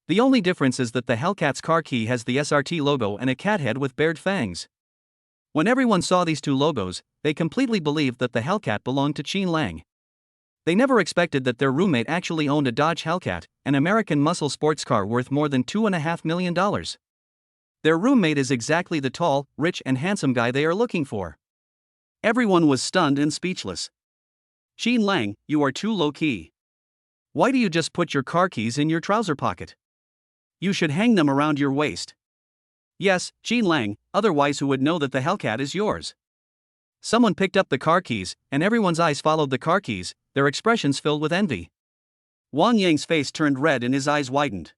The only difference is that the Hellcat's car key has the SRT logo and a cat head with bared fangs. When everyone saw these two logos, they completely believed that the Hellcat belonged to Qin Lang. They never expected that their roommate actually owned a Dodge Hellcat, an American muscle sports car worth more than $2.5 million. Their roommate is exactly the tall, rich, and handsome guy they are looking for. Everyone was stunned and speechless. Qin Lang, you are too low-key. Why do you just put your car keys in your trouser pocket? You should hang them around your waist. Yes, Qin Lang, otherwise who would know that the Hellcat is yours? Someone picked up the car keys, and everyone's eyes followed the car keys, their expressions filled with envy. Wang Yang's face turned red and his eyes widened.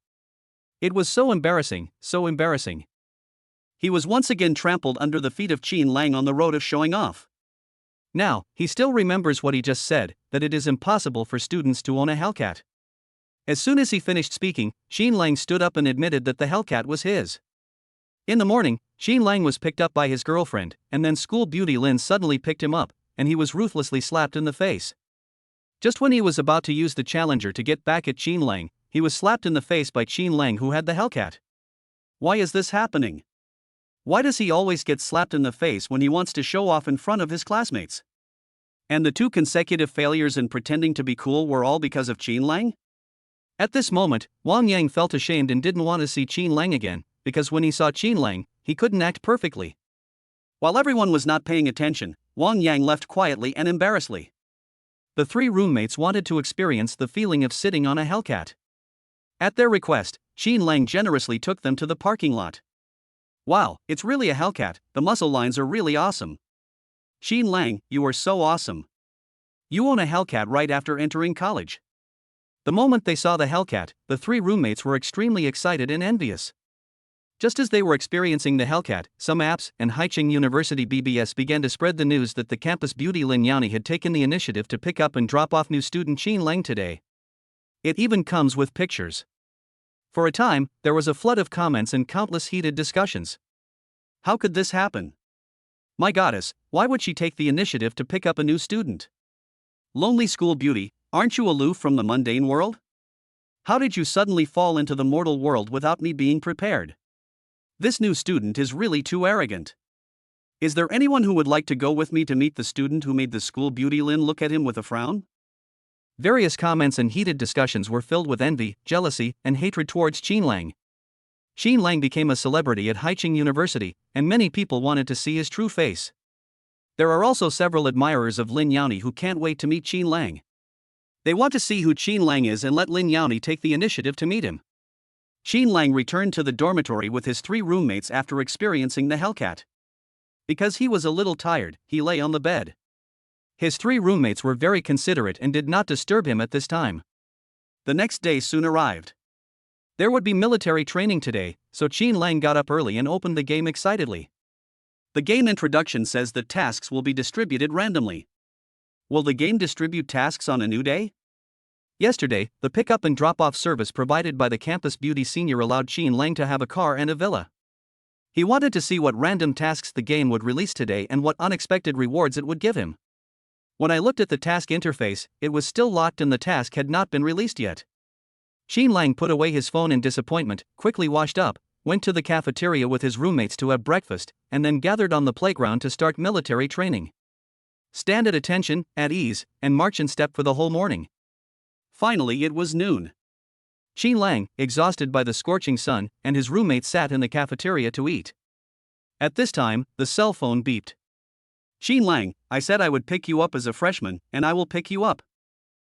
It was so embarrassing, so embarrassing. He was once again trampled under the feet of Qin Lang on the road of showing off. Now, he still remembers what he just said, that it is impossible for students to own a Hellcat. As soon as he finished speaking, Qin Lang stood up and admitted that the Hellcat was his. In the morning, Qin Lang was picked up by his girlfriend, and then school beauty Lin suddenly picked him up, and he was ruthlessly slapped in the face. Just when he was about to use the Challenger to get back at Qin Lang, he was slapped in the face by Qin Lang, who had the Hellcat. Why is this happening? Why does he always get slapped in the face when he wants to show off in front of his classmates? And the two consecutive failures in pretending to be cool were all because of Qin Lang? At this moment, Wang Yang felt ashamed and didn't want to see Qin Lang again, because when he saw Qin Lang, he couldn't act perfectly. While everyone was not paying attention, Wang Yang left quietly and embarrassedly. The three roommates wanted to experience the feeling of sitting on a Hellcat. At their request, Qin Lang generously took them to the parking lot. Wow, it's really a Hellcat, the muscle lines are really awesome. Qin Lang, you are so awesome. You own a Hellcat right after entering college. The moment they saw the Hellcat, the three roommates were extremely excited and envious. Just as they were experiencing the Hellcat, some apps and Haicheng University BBS began to spread the news that the campus beauty Lin Yani had taken the initiative to pick up and drop off new student Qin Lang today. It even comes with pictures. For a time, there was a flood of comments and countless heated discussions. How could this happen? My goddess, why would she take the initiative to pick up a new student? Lonely school beauty, aren't you aloof from the mundane world? How did you suddenly fall into the mortal world without me being prepared? This new student is really too arrogant. Is there anyone who would like to go with me to meet the student who made the school beauty Lin look at him with a frown? Various comments and heated discussions were filled with envy, jealousy, and hatred towards Qin Lang. Qin Lang became a celebrity at Haicheng University, and many people wanted to see his true face. There are also several admirers of Lin Yani who can't wait to meet Qin Lang. They want to see who Qin Lang is and let Lin Yani take the initiative to meet him. Qin Lang returned to the dormitory with his three roommates after experiencing the Hellcat. Because he was a little tired, he lay on the bed. His three roommates were very considerate and did not disturb him at this time. The next day soon arrived. There would be military training today, so Qin Lang got up early and opened the game excitedly. The game introduction says that tasks will be distributed randomly. Will the game distribute tasks on a new day? Yesterday, the pickup and drop-off service provided by the campus beauty senior allowed Qin Lang to have a car and a villa. He wanted to see what random tasks the game would release today and what unexpected rewards it would give him. When I looked at the task interface, it was still locked and the task had not been released yet. Qin Lang put away his phone in disappointment, quickly washed up, went to the cafeteria with his roommates to have breakfast, and then gathered on the playground to start military training. Stand at attention, at ease, and march in step for the whole morning. Finally it was noon. Qin Lang, exhausted by the scorching sun, and his roommates sat in the cafeteria to eat. At this time, the cell phone beeped. Qin Lang, I said I would pick you up as a freshman, and I will pick you up.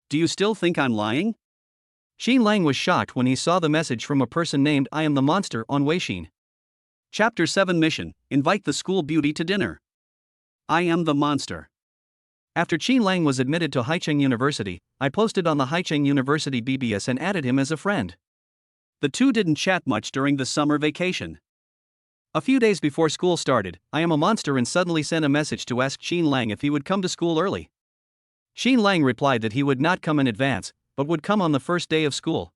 Do you still think I'm lying? Qin Lang was shocked when he saw the message from a person named I Am the Monster on Weixin. Chapter 7 Mission, Invite the School Beauty to Dinner. I Am the Monster. After Qin Lang was admitted to Haicheng University, I posted on the Haicheng University BBS and added him as a friend. The two didn't chat much during the summer vacation. A few days before school started, I Am a Monster and suddenly sent a message to ask Qin Lang if he would come to school early. Qin Lang replied that he would not come in advance, but would come on the first day of school.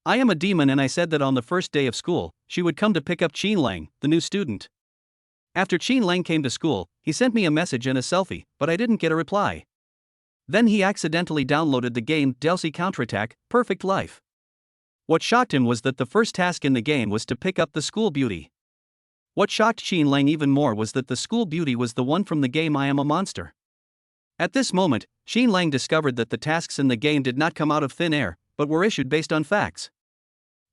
I am a demon and I said that on the first day of school, she would come to pick up Qin Lang, the new student. After Qin Lang came to school, he sent me a message and a selfie, but I didn't get a reply. Then he accidentally downloaded the game Delcy Counterattack, Perfect Life. What shocked him was that the first task in the game was to pick up the school beauty. What shocked Xin Lang even more was that the school beauty was the one from the game I Am a Monster. At this moment, Xin Lang discovered that the tasks in the game did not come out of thin air, but were issued based on facts.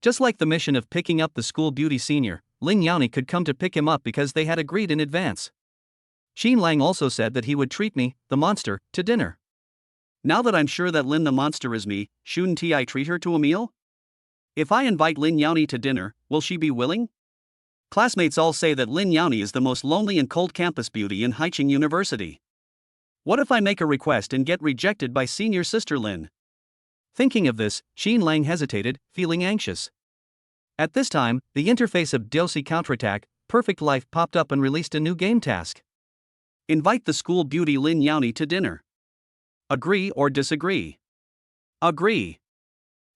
Just like the mission of picking up the school beauty senior, Lin Yani could come to pick him up because they had agreed in advance. Xin Lang also said that he would treat me, the monster, to dinner. Now that I'm sure that Lin the monster is me, shouldn't I treat her to a meal? If I invite Lin Yani to dinner, will she be willing? Classmates all say that Lin Yani is the most lonely and cold campus beauty in Haicheng University. What if I make a request and get rejected by senior sister Lin? Thinking of this, Xin Lang hesitated, feeling anxious. At this time, the interface of Delcy Counterattack, Perfect Life popped up and released a new game task. Invite the school beauty Lin Yani to dinner. Agree or disagree? Agree.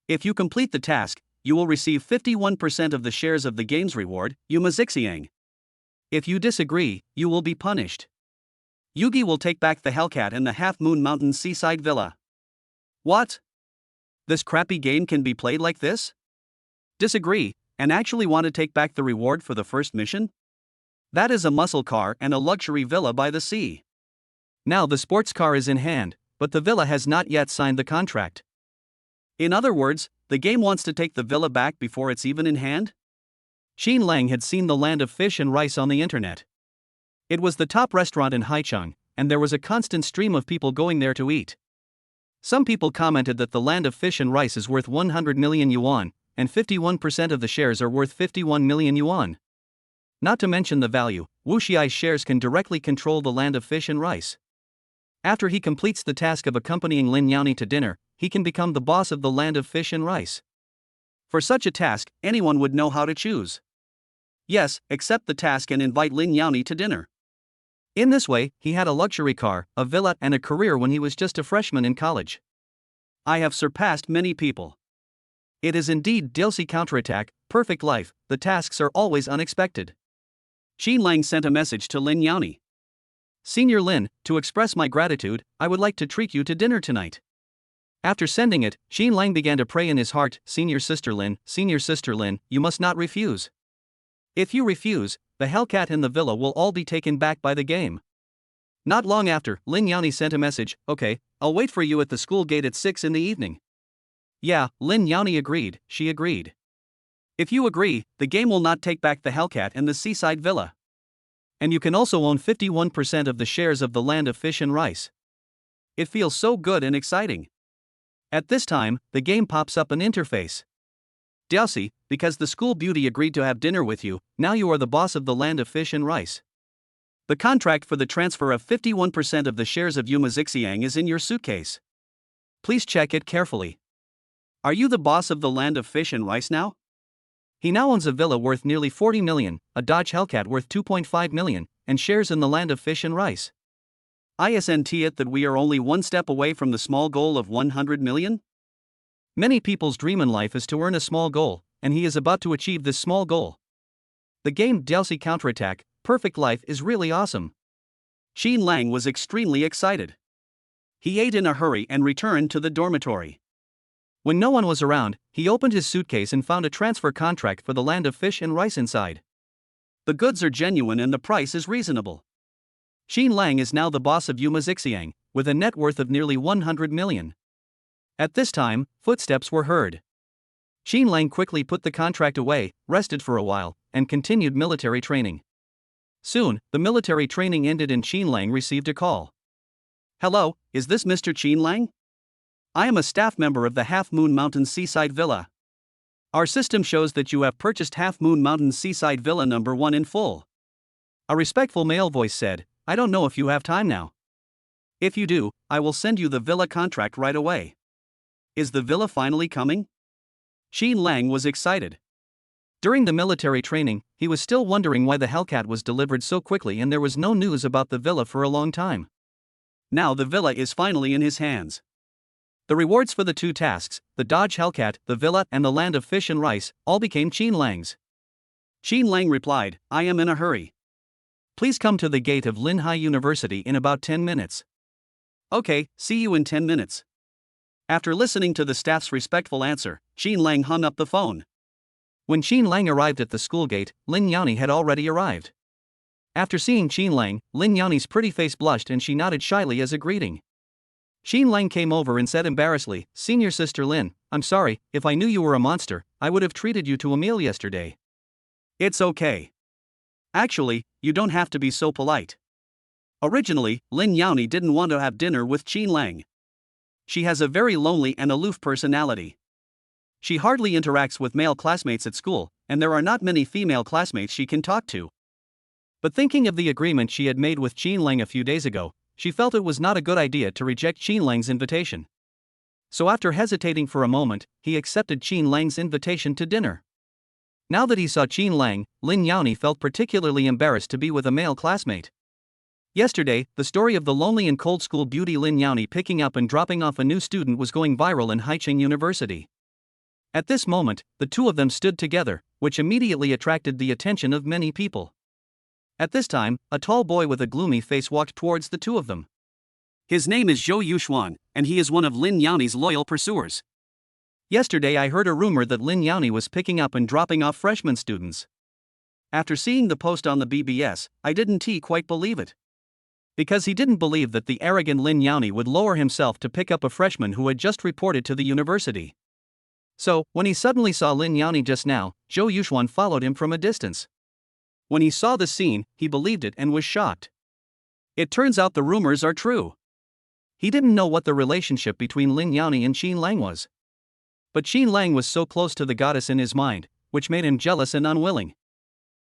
If you complete the task, you will receive 51% of the shares of the game's reward, Yumixiang. If you disagree, you will be punished. Yugi will take back the Hellcat and the Half Moon Mountain seaside villa. What? This crappy game can be played like this? Disagree, and actually want to take back the reward for the first mission? That is a muscle car and a luxury villa by the sea. Now the sports car is in hand, but the villa has not yet signed the contract. In other words, the game wants to take the villa back before it's even in hand? Xin Lang had seen the Land of Fish and Rice on the internet. It was the top restaurant in Haicheng, and there was a constant stream of people going there to eat. Some people commented that the Land of Fish and Rice is worth 100 million yuan, and 51% of the shares are worth 51 million yuan. Not to mention the value, Wu Xiai's shares can directly control the Land of Fish and Rice. After he completes the task of accompanying Lin Yani to dinner, he can become the boss of the Land of Fish and Rice. For such a task, anyone would know how to choose. Yes, accept the task and invite Lin Yani to dinner. In this way, he had a luxury car, a villa, and a career when he was just a freshman in college. I have surpassed many people. It is indeed Delcy Counterattack, Perfect Life, the tasks are always unexpected. Xin Lang sent a message to Lin Yani. Senior Lin, to express my gratitude, I would like to treat you to dinner tonight. After sending it, Xin Lang began to pray in his heart, Senior Sister Lin, you must not refuse. If you refuse, the Hellcat and the villa will all be taken back by the game. Not long after, Lin Yani sent a message, okay, I'll wait for you at the school gate at 6 in the evening. Yeah, Lin Yani agreed, she agreed. If you agree, the game will not take back the Hellcat and the seaside villa. And you can also own 51% of the shares of the Land of Fish and Rice. It feels so good and exciting. At this time, the game pops up an interface. Delcy, because the school beauty agreed to have dinner with you, now you are the boss of the Land of Fish and Rice. The contract for the transfer of 51% of the shares of Yumixiang is in your suitcase. Please check it carefully. Are you the boss of the Land of Fish and Rice now? He now owns a villa worth nearly 40 million, a Dodge Hellcat worth 2.5 million, and shares in the Land of Fish and Rice. Isn't it that we are only one step away from the small goal of 100 million? Many people's dream in life is to earn a small goal, and he is about to achieve this small goal. The game Delcy Counterattack, Perfect Life is really awesome. Xin Lang was extremely excited. He ate in a hurry and returned to the dormitory. When no one was around, he opened his suitcase and found a transfer contract for the Land of Fish and Rice inside. The goods are genuine and the price is reasonable. Xin Lang is now the boss of Yumixiang, with a net worth of nearly 100 million. At this time, footsteps were heard. Xin Lang quickly put the contract away, rested for a while, and continued military training. Soon, the military training ended and Xin Lang received a call. Hello, is this Mr. Xin Lang? I am a staff member of the Half Moon Mountain Seaside Villa. Our system shows that you have purchased Half Moon Mountain Seaside Villa number 1 in full. A respectful male voice said, I don't know if you have time now. If you do, I will send you the villa contract right away. Is the villa finally coming? Xin Lang was excited. During the military training, he was still wondering why the Hellcat was delivered so quickly and there was no news about the villa for a long time. Now the villa is finally in his hands. The rewards for the 2 tasks, the Dodge Hellcat, the villa, and the Land of Fish and Rice, all became Xin Lang's. Xin Lang replied, I am in a hurry. Please come to the gate of Linhai University in about 10 minutes. Okay, see you in 10 minutes. After listening to the staff's respectful answer, Qin Lang hung up the phone. When Qin Lang arrived at the school gate, Lin Yani had already arrived. After seeing Qin Lang, Lin Yani's pretty face blushed and she nodded shyly as a greeting. Qin Lang came over and said embarrassedly, "Senior Sister Lin, I'm sorry, if I knew you were a monster, I would have treated you to a meal yesterday." It's okay. Actually, you don't have to be so polite. Originally, Lin Yani didn't want to have dinner with Qin Lang. She has a very lonely and aloof personality. She hardly interacts with male classmates at school, and there are not many female classmates she can talk to. But thinking of the agreement she had made with Qin Lang a few days ago, she felt it was not a good idea to reject Qin Lang's invitation. So after hesitating for a moment, he accepted Qin Lang's invitation to dinner. Now that he saw Qin Lang, Lin Yani felt particularly embarrassed to be with a male classmate. Yesterday, the story of the lonely and cold school beauty Lin Yani picking up and dropping off a new student was going viral in Haicheng University. At this moment, the two of them stood together, which immediately attracted the attention of many people. At this time, a tall boy with a gloomy face walked towards the two of them. His name is Zhou Yuxuan, and he is one of Lin Yani's loyal pursuers. Yesterday I heard a rumor that Lin Yani was picking up and dropping off freshman students. After seeing the post on the BBS, I didn't quite believe it. Because he didn't believe that the arrogant Lin Yani would lower himself to pick up a freshman who had just reported to the university. So, when he suddenly saw Lin Yani just now, Zhou Yuxuan followed him from a distance. When he saw the scene, he believed it and was shocked. It turns out the rumors are true. He didn't know what the relationship between Lin Yani and Qin Lang was. But Qin Lang was so close to the goddess in his mind, which made him jealous and unwilling.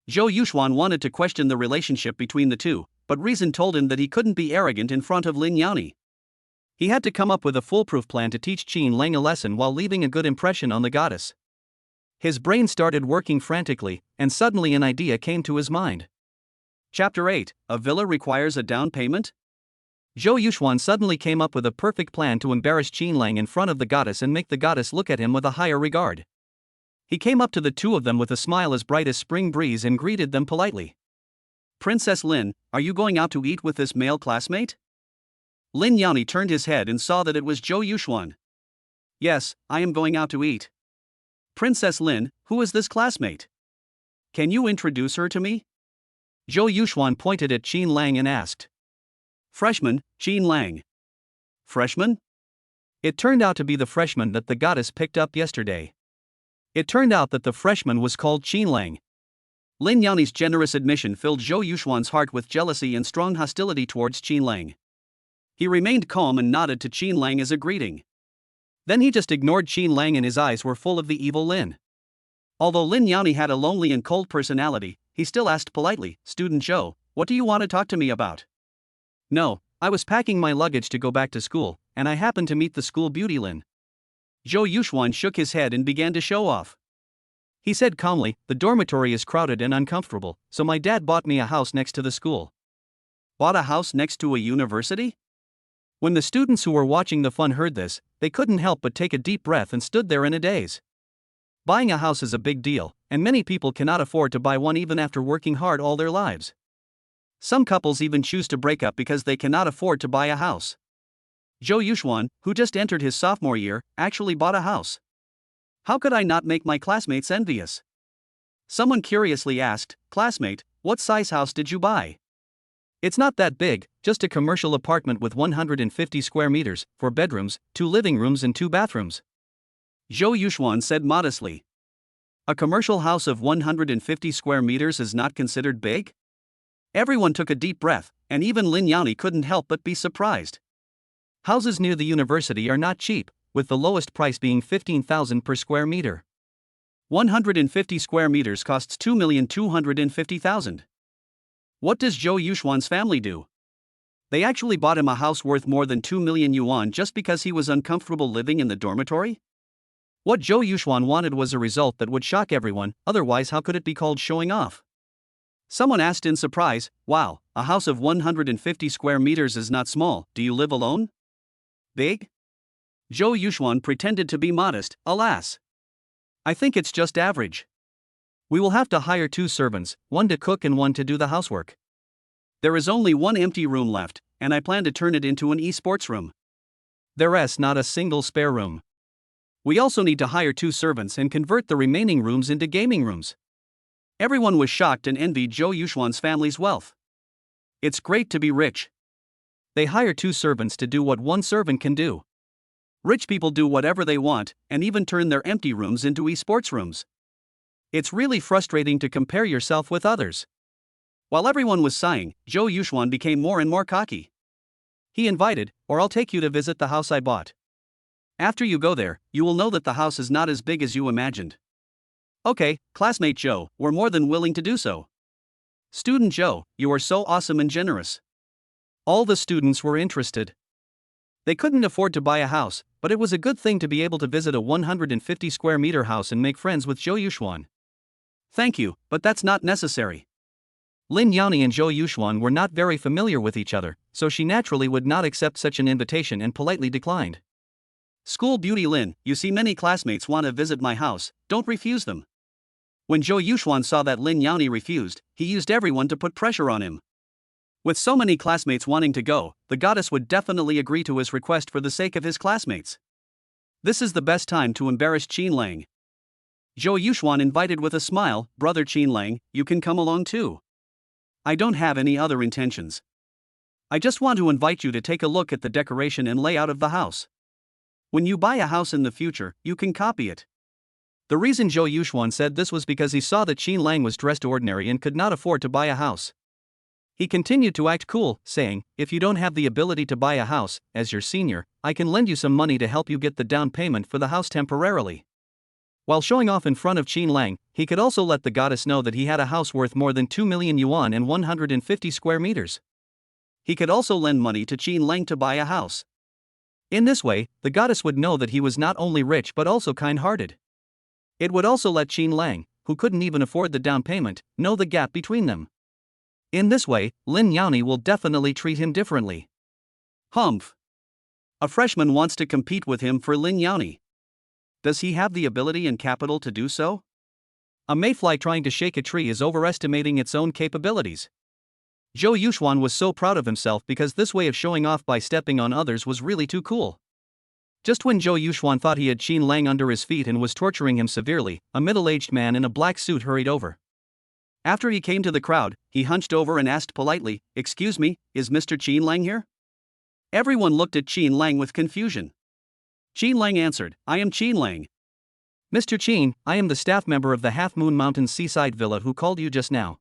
Zhou Yuxuan wanted to question the relationship between the two, but reason told him that he couldn't be arrogant in front of Lin Yani. He had to come up with a foolproof plan to teach Qin Lang a lesson while leaving a good impression on the goddess. His brain started working frantically, and suddenly an idea came to his mind. Chapter 8, A Villa Requires a Down Payment? Zhou Yuxuan suddenly came up with a perfect plan to embarrass Qin Lang in front of the goddess and make the goddess look at him with a higher regard. He came up to the two of them with a smile as bright as spring breeze and greeted them politely. "Princess Lin, are you going out to eat with this male classmate?" Lin Yani turned his head and saw that it was Zhou Yuxuan. "Yes, I am going out to eat." "Princess Lin, who is this classmate? Can you introduce her to me?" Zhou Yuxuan pointed at Qin Lang and asked. "Freshman, Qin Lang." "Freshman?" It turned out to be the freshman that the goddess picked up yesterday. It turned out that the freshman was called Qin Lang. Lin Yani's generous admission filled Zhou Yuxuan's heart with jealousy and strong hostility towards Qin Lang. He remained calm and nodded to Qin Lang as a greeting. Then he just ignored Qin Lang and his eyes were full of the evil Lin. Although Lin Yani had a lonely and cold personality, he still asked politely, "Student Zhou, what do you want to talk to me about?" "No, I was packing my luggage to go back to school, and I happened to meet the school beauty Lin." Zhou Yuxuan shook his head and began to show off. He said calmly, "The dormitory is crowded and uncomfortable, so my dad bought me a house next to the school." Bought a house next to a university? When the students who were watching the fun heard this, they couldn't help but take a deep breath and stood there in a daze. Buying a house is a big deal, and many people cannot afford to buy one even after working hard all their lives. Some couples even choose to break up because they cannot afford to buy a house. Zhou Yuxuan, who just entered his sophomore year, actually bought a house. How could I not make my classmates envious? Someone curiously asked, "Classmate, what size house did you buy?" "It's not that big, just a commercial apartment with 150 square meters, 4 bedrooms, 2 living rooms and 2 bathrooms." Zhou Yuxuan said modestly. A commercial house of 150 square meters is not considered big? Everyone took a deep breath, and even Lin Yani couldn't help but be surprised. Houses near the university are not cheap, with the lowest price being 15,000 per square meter. 150 square meters costs 2,250,000. What does Zhou Yuxuan's family do? They actually bought him a house worth more than 2 million yuan just because he was uncomfortable living in the dormitory? What Zhou Yuxuan wanted was a result that would shock everyone, otherwise how could it be called showing off? Someone asked in surprise, "Wow, a house of 150 square meters is not small, do you live alone?" "Big?" Zhou Yuxuan pretended to be modest, "Alas. I think it's just average. We will have to hire 2 servants, one to cook and one to do the housework. There is only one empty room left, and I plan to turn it into an esports room. There's not a single spare room. We also need to hire 2 servants and convert the remaining rooms into gaming rooms. Everyone was shocked and envied Zhou Yuxuan's family's wealth. It's great to be rich. They hire 2 servants to do what 1 servant can do. Rich people do whatever they want, and even turn their empty rooms into esports rooms. It's really frustrating to compare yourself with others. While everyone was sighing, Zhou Yuxuan became more and more cocky. He invited, or I'll take you to visit the house I bought. After you go there, you will know that the house is not as big as you imagined. Okay, classmate Zhou, we're more than willing to do so. Student Zhou, you are so awesome and generous. All the students were interested. They couldn't afford to buy a house, but it was a good thing to be able to visit a 150 square meter house and make friends with Zhou Yuxuan. Thank you, but that's not necessary. Lin Yani and Zhou Yuxuan were not very familiar with each other, so she naturally would not accept such an invitation and politely declined. School beauty Lin, you see many classmates want to visit my house, don't refuse them. When Zhou Yuxuan saw that Lin Yani refused, he used everyone to put pressure on him. With so many classmates wanting to go, the goddess would definitely agree to his request for the sake of his classmates. This is the best time to embarrass Qin Lang. Zhou Yuxuan invited with a smile, Brother Qin Lang, you can come along too. I don't have any other intentions. I just want to invite you to take a look at the decoration and layout of the house. When you buy a house in the future, you can copy it. The reason Zhou Yuxuan said this was because he saw that Qin Lang was dressed ordinary and could not afford to buy a house. He continued to act cool, saying, if you don't have the ability to buy a house, as your senior, I can lend you some money to help you get the down payment for the house temporarily. While showing off in front of Qin Lang, he could also let the goddess know that he had a house worth more than 2 million yuan and 150 square meters. He could also lend money to Qin Lang to buy a house. In this way, the goddess would know that he was not only rich but also kind-hearted. It would also let Qin Lang, who couldn't even afford the down payment, know the gap between them. In this way, Lin Yani will definitely treat him differently. Humph. A freshman wants to compete with him for Lin Yani. Does he have the ability and capital to do so? A mayfly trying to shake a tree is overestimating its own capabilities. Zhou Yuxuan was so proud of himself because this way of showing off by stepping on others was really too cool. Just when Zhou Yuxuan thought he had Qin Lang under his feet and was torturing him severely, a middle-aged man in a black suit hurried over. After he came to the crowd, he hunched over and asked politely, excuse me, is Mr. Qin Lang here? Everyone looked at Qin Lang with confusion. Qin Lang answered, I am Qin Lang. Mr. Qin, I am the staff member of the Half Moon Mountain Seaside Villa who called you just now.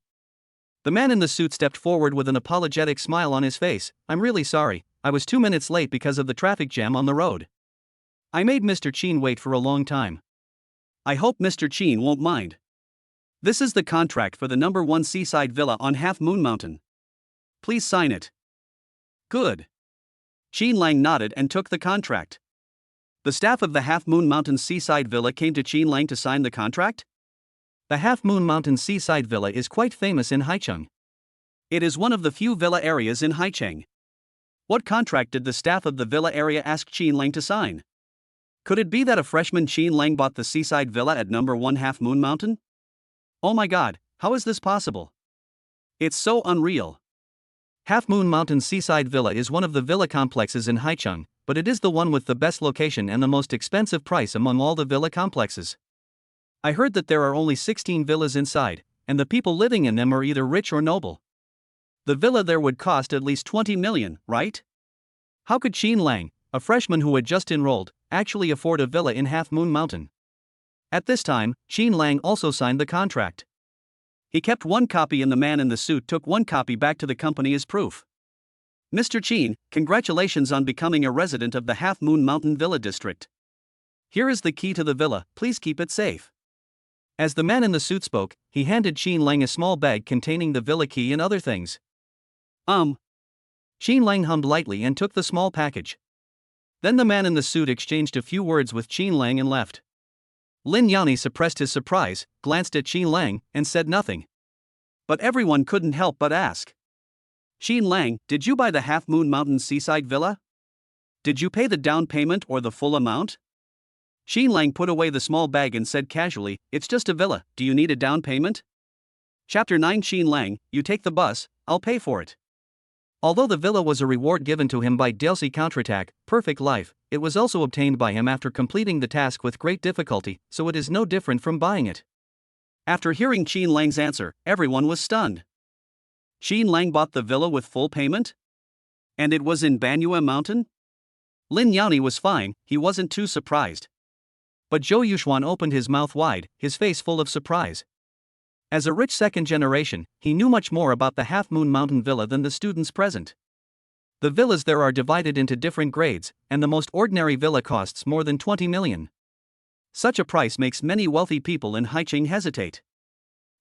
The man in the suit stepped forward with an apologetic smile on his face. I'm really sorry, I was 2 minutes late because of the traffic jam on the road. I made Mr. Qin wait for a long time. I hope Mr. Qin won't mind. This is the contract for the number 1 seaside villa on Half Moon Mountain. Please sign it. Good. Qin Lang nodded and took the contract. The staff of the Half Moon Mountain Seaside Villa came to Qin Lang to sign the contract? The Half Moon Mountain Seaside Villa is quite famous in Haicheng. It is one of the few villa areas in Haicheng. What contract did the staff of the villa area ask Qin Lang to sign? Could it be that a freshman Qin Lang bought the seaside villa at number 1 Half Moon Mountain? Oh my god, how is this possible? It's so unreal. Half Moon Mountain Seaside Villa is one of the villa complexes in Haicheng, but it is the one with the best location and the most expensive price among all the villa complexes. I heard that there are only 16 villas inside, and the people living in them are either rich or noble. The villa there would cost at least 20 million, right? How could Qin Lang, a freshman who had just enrolled, actually afford a villa in Half Moon Mountain? At this time, Qin Lang also signed the contract. He kept 1 copy and the man in the suit took 1 copy back to the company as proof. Mr. Qin, congratulations on becoming a resident of the Half Moon Mountain Villa District. Here is the key to the villa, please keep it safe. As the man in the suit spoke, he handed Qin Lang a small bag containing the villa key and other things. Qin Lang hummed lightly and took the small package. Then the man in the suit exchanged a few words with Qin Lang and left. Lin Yani suppressed his surprise, glanced at Qin Lang, and said nothing. But everyone couldn't help but ask. Qin Lang, did you buy the Half Moon Mountain Seaside Villa? Did you pay the down payment or the full amount? Qin Lang put away the small bag and said casually, it's just a villa, do you need a down payment? Chapter 9 Qin Lang, you take the bus, I'll pay for it. Although the villa was a reward given to him by DLC counterattack, Perfect Life, it was also obtained by him after completing the task with great difficulty, so it is no different from buying it. After hearing Qin Lang's answer, everyone was stunned. Qin Lang bought the villa with full payment? And it was in Banyue Mountain? Lin Yani was fine, he wasn't too surprised. But Zhou Yuxuan opened his mouth wide, his face full of surprise. As a rich second generation, he knew much more about the Half Moon Mountain villa than the students present. The villas there are divided into different grades, and the most ordinary villa costs more than 20 million. Such a price makes many wealthy people in Haicheng hesitate.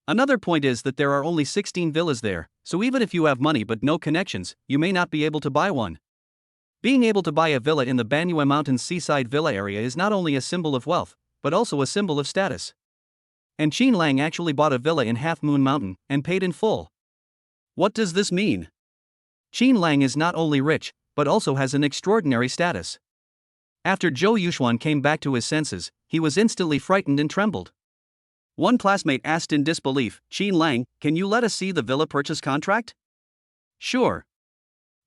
Another point is that there are only 16 villas there, so even if you have money but no connections, you may not be able to buy one. Being able to buy a villa in the Banyue Mountains seaside villa area is not only a symbol of wealth, but also a symbol of status. And Qin Lang actually bought a villa in Half Moon Mountain and paid in full. What does this mean? Qin Lang is not only rich, but also has an extraordinary status. After Zhou Yuxuan came back to his senses, he was instantly frightened and trembled. One classmate asked in disbelief, "Qin Lang, can you let us see the villa purchase contract?" "Sure."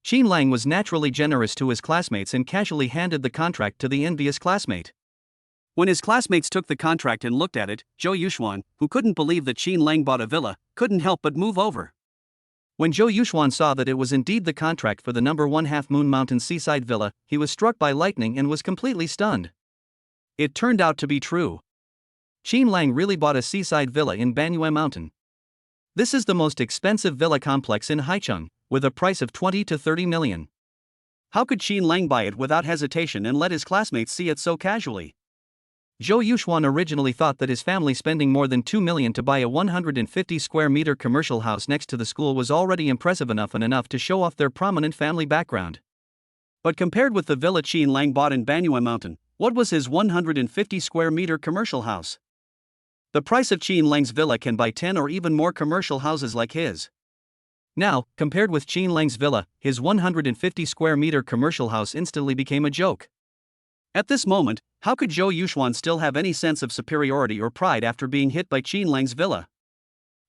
Qin Lang was naturally generous to his classmates and casually handed the contract to the envious classmate. When his classmates took the contract and looked at it, Zhou Yuxuan, who couldn't believe that Qin Lang bought a villa, couldn't help but move over. When Zhou Yuxuan saw that it was indeed the contract for the number 1 Half Moon Mountain seaside villa, he was struck by lightning and was completely stunned. It turned out to be true. Qin Lang really bought a seaside villa in Banyue Mountain. This is the most expensive villa complex in Haicheng, with a price of 20 to 30 million. How could Qin Lang buy it without hesitation and let his classmates see it so casually? Zhou Yuxuan originally thought that his family spending more than 2 million to buy a 150 square meter commercial house next to the school was already impressive enough to show off their prominent family background. But compared with the villa Qin Lang bought in Banyue Mountain, what was his 150 square meter commercial house? The price of Qin Lang's villa can buy 10 or even more commercial houses like his. Now, compared with Qin Lang's villa, his 150 square meter commercial house instantly became a joke. At this moment, how could Zhou Yuxuan still have any sense of superiority or pride after being hit by Qin Lang's villa?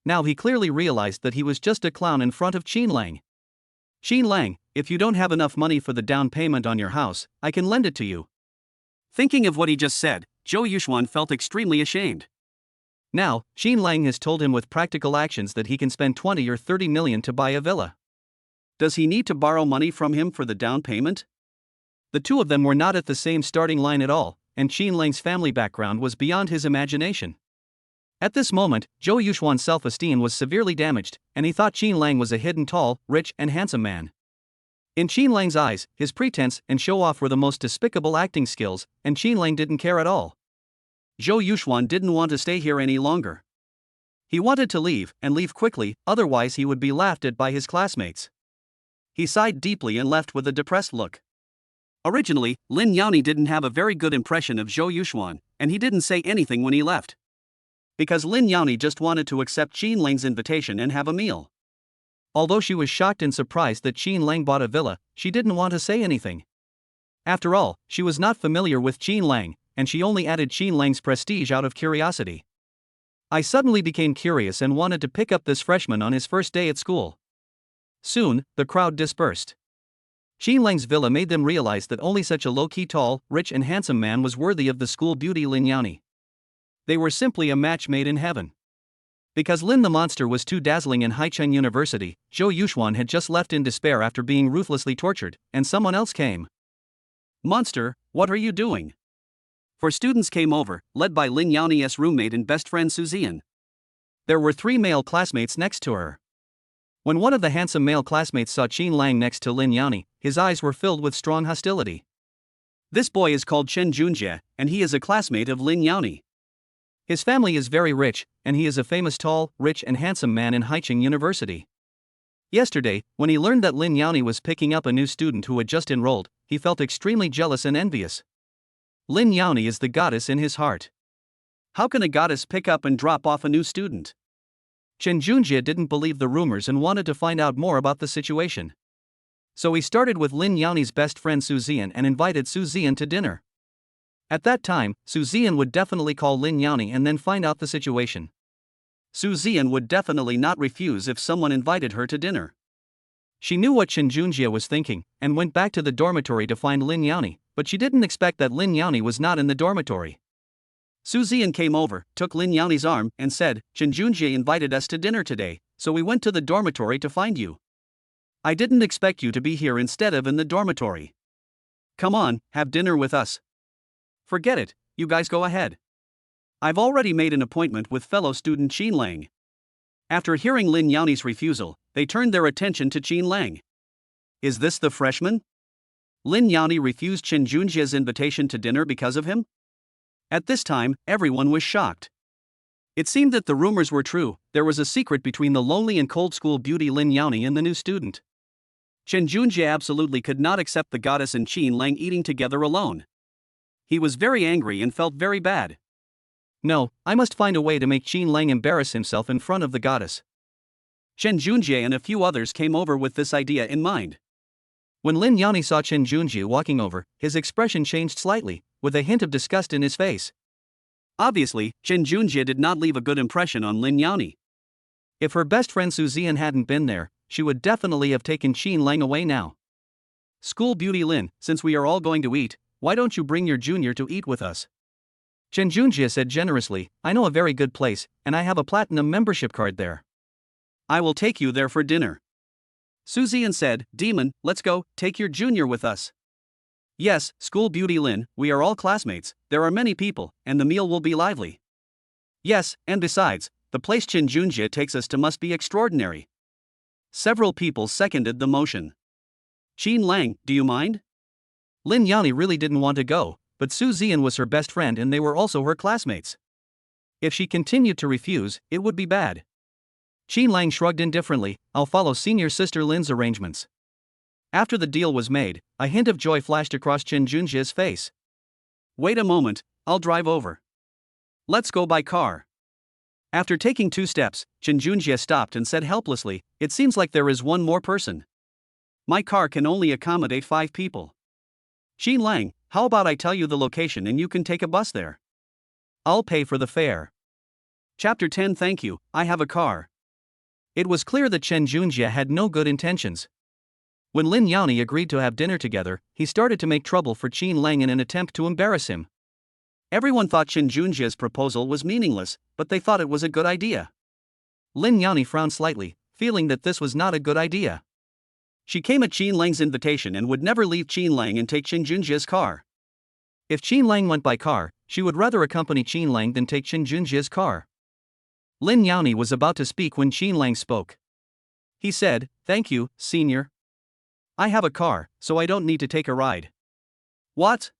Now he clearly realized that he was just a clown in front of Qin Lang. "Qin Lang, if you don't have enough money for the down payment on your house, I can lend it to you." Thinking of what he just said, Zhou Yuxuan felt extremely ashamed. Now, Qin Lang has told him with practical actions that he can spend 20 or 30 million to buy a villa. Does he need to borrow money from him for the down payment? The two of them were not at the same starting line at all, and Qin Lang's family background was beyond his imagination. At this moment, Zhou Yuxuan's self-esteem was severely damaged, and he thought Qin Lang was a hidden tall, rich and handsome man. In Qin Lang's eyes, his pretense and show-off were the most despicable acting skills, and Qin Lang didn't care at all. Zhou Yuxuan didn't want to stay here any longer. He wanted to leave, and leave quickly, otherwise he would be laughed at by his classmates. He sighed deeply and left with a depressed look. Originally, Lin Yani didn't have a very good impression of Zhou Yuxuan, and he didn't say anything when he left. Because Lin Yani just wanted to accept Qin Lang's invitation and have a meal. Although she was shocked and surprised that Qin Lang bought a villa, she didn't want to say anything. After all, she was not familiar with Qin Lang, and she only added Qin Lang's prestige out of curiosity. "I suddenly became curious and wanted to pick up this freshman on his first day at school." Soon, the crowd dispersed. Qin Lang's villa made them realize that only such a low-key tall, rich and handsome man was worthy of the school beauty Lin Yani. They were simply a match made in heaven. Because Lin the monster was too dazzling in Haicheng University, Zhou Yuxuan had just left in despair after being ruthlessly tortured, and someone else came. "Monster, what are you doing?" Four students came over, led by Lin Yani's roommate and best friend Suzian. There were 3 male classmates next to her. When one of the handsome male classmates saw Qin Lang next to Lin Yani, his eyes were filled with strong hostility. This boy is called Chen Junjie, and he is a classmate of Lin Yani. His family is very rich, and he is a famous tall, rich and handsome man in Haicheng University. Yesterday, when he learned that Lin Yani was picking up a new student who had just enrolled, he felt extremely jealous and envious. Lin Yani is the goddess in his heart. How can a goddess pick up and drop off a new student? Chen Junjie didn't believe the rumors and wanted to find out more about the situation. So he started with Lin Yani's best friend Suzian and invited Suzian to dinner. At that time, Suzian would definitely call Lin Yani and then find out the situation. Suzian would definitely not refuse if someone invited her to dinner. She knew what Chen Junjie was thinking, and went back to the dormitory to find Lin Yani, but she didn't expect that Lin Yani was not in the dormitory. Su Zian came over, took Lin Yani's arm, and said, Chen Junjie invited us to dinner today, so we went to the dormitory to find you. I didn't expect you to be here instead of in the dormitory. Come on, have dinner with us. Forget it, you guys go ahead. I've already made an appointment with fellow student Qin Lang. After hearing Lin Yani's refusal, they turned their attention to Qin Lang. Is this the freshman? Lin Yani refused Chen Junjie's invitation to dinner because of him? At this time, everyone was shocked. It seemed that the rumors were true. There was a secret between the lonely and cold school beauty Lin Yani and the new student. Chen Junjie absolutely could not accept the goddess and Qin Lang eating together alone. He was very angry and felt very bad. No, I must find a way to make Qin Lang embarrass himself in front of the goddess. Chen Junjie and a few others came over with this idea in mind. When Lin Yani saw Chen Junjie walking over, his expression changed slightly, with a hint of disgust in his face. Obviously, Chen Junjie did not leave a good impression on Lin Yani. If her best friend Su Zian hadn't been there, she would definitely have taken Qin Lang away now. School beauty Lin, since we are all going to eat, why don't you bring your junior to eat with us? Chen Junjie said generously, I know a very good place, and I have a platinum membership card there. I will take you there for dinner. Su Zian said, Demon, let's go, take your junior with us. Yes, school beauty Lin, we are all classmates, there are many people, and the meal will be lively. Yes, and besides, the place Chen Junjie takes us to must be extraordinary. Several people seconded the motion. Qin Lang, do you mind? Lin Yani really didn't want to go, but Su Zian was her best friend and they were also her classmates. If she continued to refuse, it would be bad. Qin Lang shrugged indifferently, I'll follow senior sister Lin's arrangements. After the deal was made, a hint of joy flashed across Chen Junjie's face. Wait a moment, I'll drive over. Let's go by car. After taking 2 steps, Chen Junjie stopped and said helplessly, it seems like there is one more person. My car can only accommodate 5 people. Qin Lang, how about I tell you the location and you can take a bus there? I'll pay for the fare. Chapter 10. Thank you, I have a car. It was clear that Chen Junjie had no good intentions. When Lin Yani agreed to have dinner together, he started to make trouble for Qin Lang in an attempt to embarrass him. Everyone thought Chen Junjie's proposal was meaningless, but they thought it was a good idea. Lin Yani frowned slightly, feeling that this was not a good idea. She came at Qin Lang's invitation and would never leave Qin Lang and take Chen Junjie's car. If Qin Lang went by car, she would rather accompany Qin Lang than take Chen Junjie's car. Lin Yani was about to speak when Qin Lang spoke. He said, Thank you, senior. I have a car, so I don't need to take a ride. What?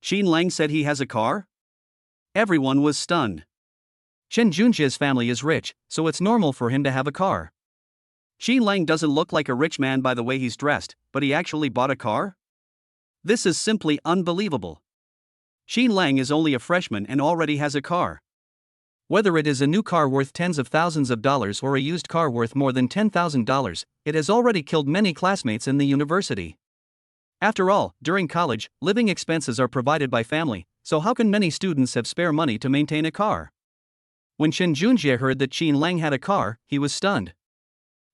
Qin Lang said he has a car? Everyone was stunned. Chen Junjie's family is rich, so it's normal for him to have a car. Qin Lang doesn't look like a rich man by the way he's dressed, but he actually bought a car? This is simply unbelievable. Qin Lang is only a freshman and already has a car. Whether it is a new car worth tens of thousands of dollars or a used car worth more than $10,000, it has already killed many classmates in the university. After all, during college, living expenses are provided by family, so how can many students have spare money to maintain a car? When Chen Junjie heard that Qin Lang had a car, he was stunned.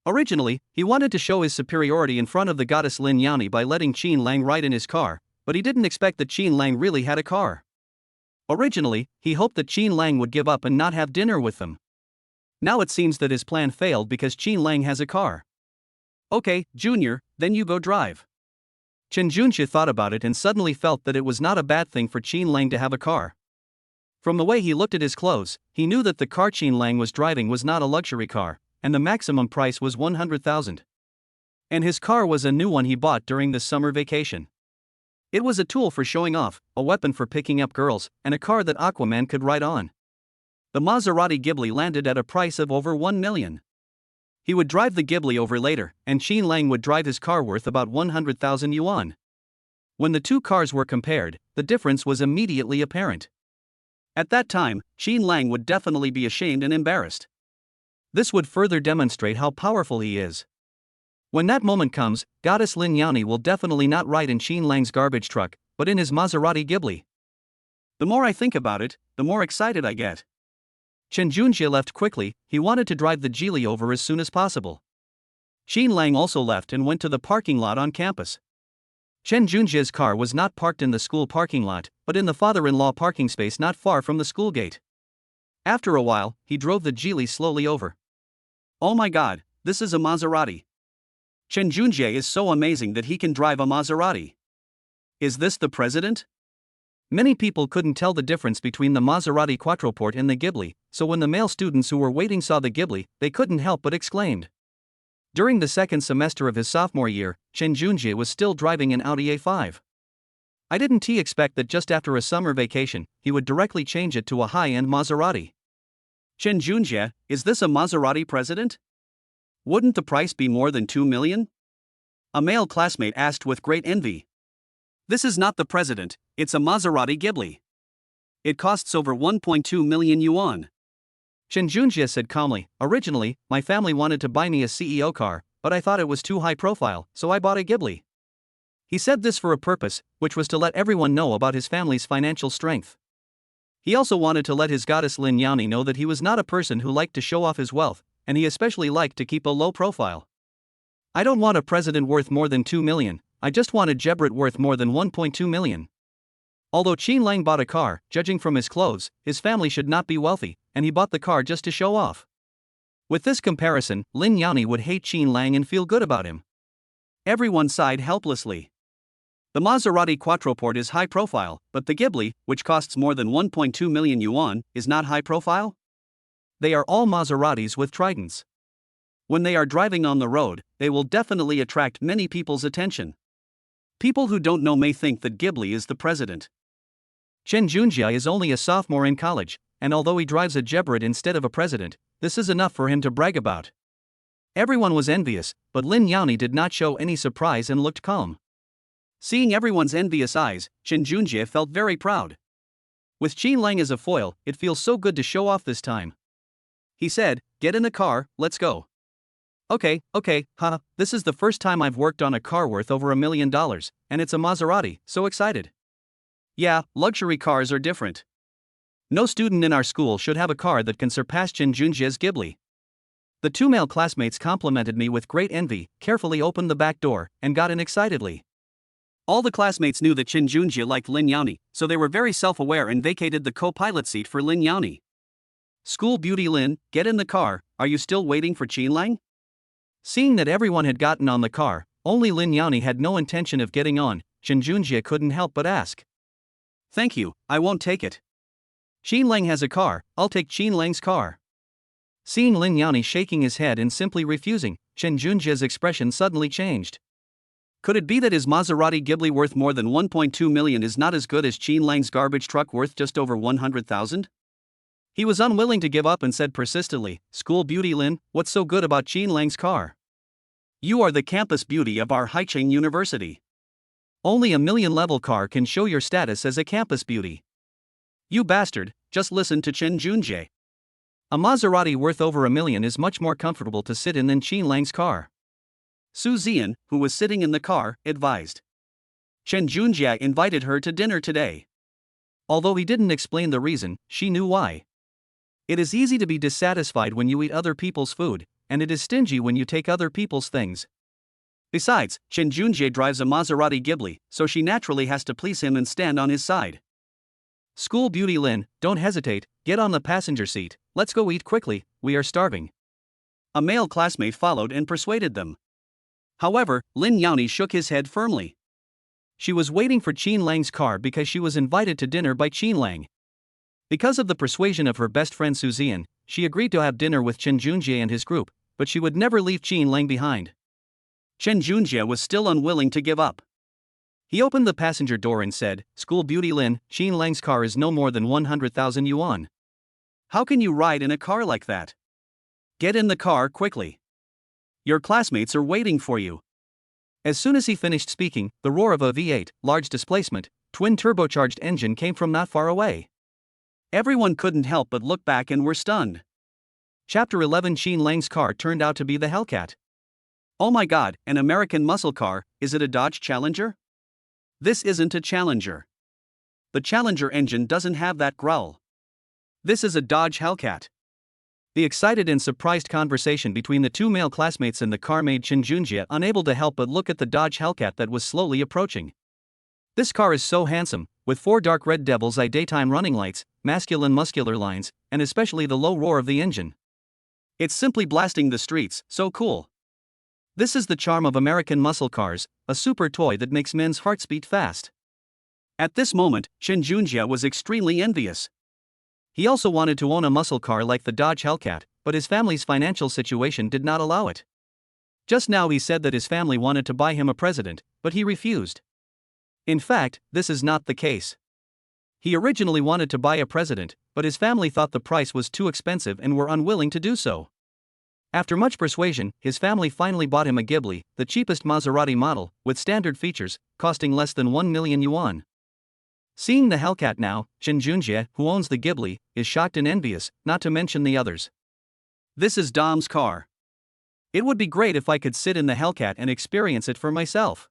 Originally, he wanted to show his superiority in front of the goddess Lin Yani by letting Qin Lang ride in his car, but he didn't expect that Qin Lang really had a car. Originally, he hoped that Qin Lang would give up and not have dinner with them. Now it seems that his plan failed because Qin Lang has a car. Okay, Junior, then you go drive. Chen Junjie thought about it and suddenly felt that it was not a bad thing for Qin Lang to have a car. From the way he looked at his clothes, he knew that the car Qin Lang was driving was not a luxury car, and the maximum price was 100,000. And his car was a new one he bought during the summer vacation. It was a tool for showing off, a weapon for picking up girls, and a car that Aquaman could ride on. The Maserati Ghibli landed at a price of over 1 million. He would drive the Ghibli over later, and Qin Lang would drive his car worth about 100,000 yuan. When the two cars were compared, the difference was immediately apparent. At that time, Qin Lang would definitely be ashamed and embarrassed. This would further demonstrate how powerful he is. When that moment comes, Goddess Lin Yani will definitely not ride in Qin Lang's garbage truck, but in his Maserati Ghibli. The more I think about it, the more excited I get. Chen Junjie left quickly. He wanted to drive the Geely over as soon as possible. Qin Lang also left and went to the parking lot on campus. Chen Junjie's car was not parked in the school parking lot, but in the father-in-law parking space not far from the school gate. After a while, he drove the Geely slowly over. Oh my god, this is a Maserati. Chen Junjie is so amazing that he can drive a Maserati. Is this the president? Many people couldn't tell the difference between the Maserati Quattroporte and the Ghibli, so when the male students who were waiting saw the Ghibli, they couldn't help but exclaimed. During the second semester of his sophomore year, Chen Junjie was still driving an Audi A5. I didn't expect that just after a summer vacation, he would directly change it to a high-end Maserati. Chen Junjie, is this a Maserati president? Wouldn't the price be more than 2 million? A male classmate asked with great envy. This is not the president, it's a Maserati Ghibli. It costs over 1.2 million yuan. Chen Junjie said calmly, originally, my family wanted to buy me a CEO car, but I thought it was too high profile, so I bought a Ghibli. He said this for a purpose, which was to let everyone know about his family's financial strength. He also wanted to let his goddess Lin Yani know that he was not a person who liked to show off his wealth, and he especially liked to keep a low profile. I don't want a president worth more than 2 million, I just want a Gebrit worth more than 1.2 million. Although Qin Lang bought a car, judging from his clothes, his family should not be wealthy, and he bought the car just to show off. With this comparison, Lin Yani would hate Qin Lang and feel good about him. Everyone sighed helplessly. The Maserati Quattroporte is high profile, but the Ghibli, which costs more than 1.2 million yuan, is not high profile? They are all Maseratis with tridents. When they are driving on the road, they will definitely attract many people's attention. People who don't know may think that Ghibli is the president. Chen Junjie is only a sophomore in college, and although he drives a Gebrit instead of a president, this is enough for him to brag about. Everyone was envious, but Lin Yani did not show any surprise and looked calm. Seeing everyone's envious eyes, Chen Junjie felt very proud. With Qin Lang as a foil, it feels so good to show off this time. He said, get in the car, let's go. Okay, this is the first time I've worked on a car worth over $1 million, and it's a Maserati, so excited. Yeah, luxury cars are different. No student in our school should have a car that can surpass Chen Junjie's Ghibli. The two male classmates complimented me with great envy, carefully opened the back door, and got in excitedly. All the classmates knew that Chen Junjie liked Lin Yani, so they were very self-aware and vacated the co-pilot seat for Lin Yani. School beauty Lin, get in the car, are you still waiting for Qin Lang? Seeing that everyone had gotten on the car, only Lin Yani had no intention of getting on, Chen Junjie couldn't help but ask. Thank you, I won't take it. Qin Lang has a car, I'll take Qin Lang's car. Seeing Lin Yani shaking his head and simply refusing, Chen Junjie's expression suddenly changed. Could it be that his Maserati Ghibli worth more than 1.2 million is not as good as Qin Lang's garbage truck worth just over 100,000? He was unwilling to give up and said persistently, School beauty Lin, what's so good about Qin Lang's car? You are the campus beauty of our Yumixiang University. Only a million-level car can show your status as a campus beauty. You bastard, just listen to Chen Junjie. A Maserati worth over $1 million is much more comfortable to sit in than Qin Lang's car. Su Zian, who was sitting in the car, advised. Chen Junjie invited her to dinner today. Although he didn't explain the reason, she knew why. It is easy to be dissatisfied when you eat other people's food, and it is stingy when you take other people's things. Besides, Chen Junjie drives a Maserati Ghibli, so she naturally has to please him and stand on his side. School beauty Lin, don't hesitate, get on the passenger seat, let's go eat quickly, we are starving. A male classmate followed and persuaded them. However, Lin Yani shook his head firmly. She was waiting for Qin Lang's car because she was invited to dinner by Qin Lang. Because of the persuasion of her best friend Su Zian, she agreed to have dinner with Chen Junjie and his group, but she would never leave Qin Lang behind. Chen Junjie was still unwilling to give up. He opened the passenger door and said, School beauty Lin, Qin Lang's car is no more than 100,000 yuan. How can you ride in a car like that? Get in the car quickly. Your classmates are waiting for you. As soon as he finished speaking, the roar of a V8, large displacement, twin turbocharged engine came from not far away. Everyone couldn't help but look back and were stunned. Chapter 11 Qin Lang's car turned out to be the Hellcat. Oh my god, an American muscle car, is it a Dodge Challenger? This isn't a Challenger. The Challenger engine doesn't have that growl. This is a Dodge Hellcat. The excited and surprised conversation between the two male classmates in the car made Chen Junjie unable to help but look at the Dodge Hellcat that was slowly approaching. This car is so handsome, with 4 dark red devil's eye daytime running lights, masculine muscular lines, and especially the low roar of the engine. It's simply blasting the streets, so cool. This is the charm of American muscle cars, a super toy that makes men's hearts beat fast. At this moment, Chen Junjie was extremely envious. He also wanted to own a muscle car like the Dodge Hellcat, but his family's financial situation did not allow it. Just now he said that his family wanted to buy him a President, but he refused. In fact, this is not the case. He originally wanted to buy a President, but his family thought the price was too expensive and were unwilling to do so. After much persuasion, his family finally bought him a Ghibli, the cheapest Maserati model, with standard features, costing less than 1 million yuan. Seeing the Hellcat now, Chen Junjie, who owns the Ghibli, is shocked and envious, not to mention the others. This is Dom's car. It would be great if I could sit in the Hellcat and experience it for myself.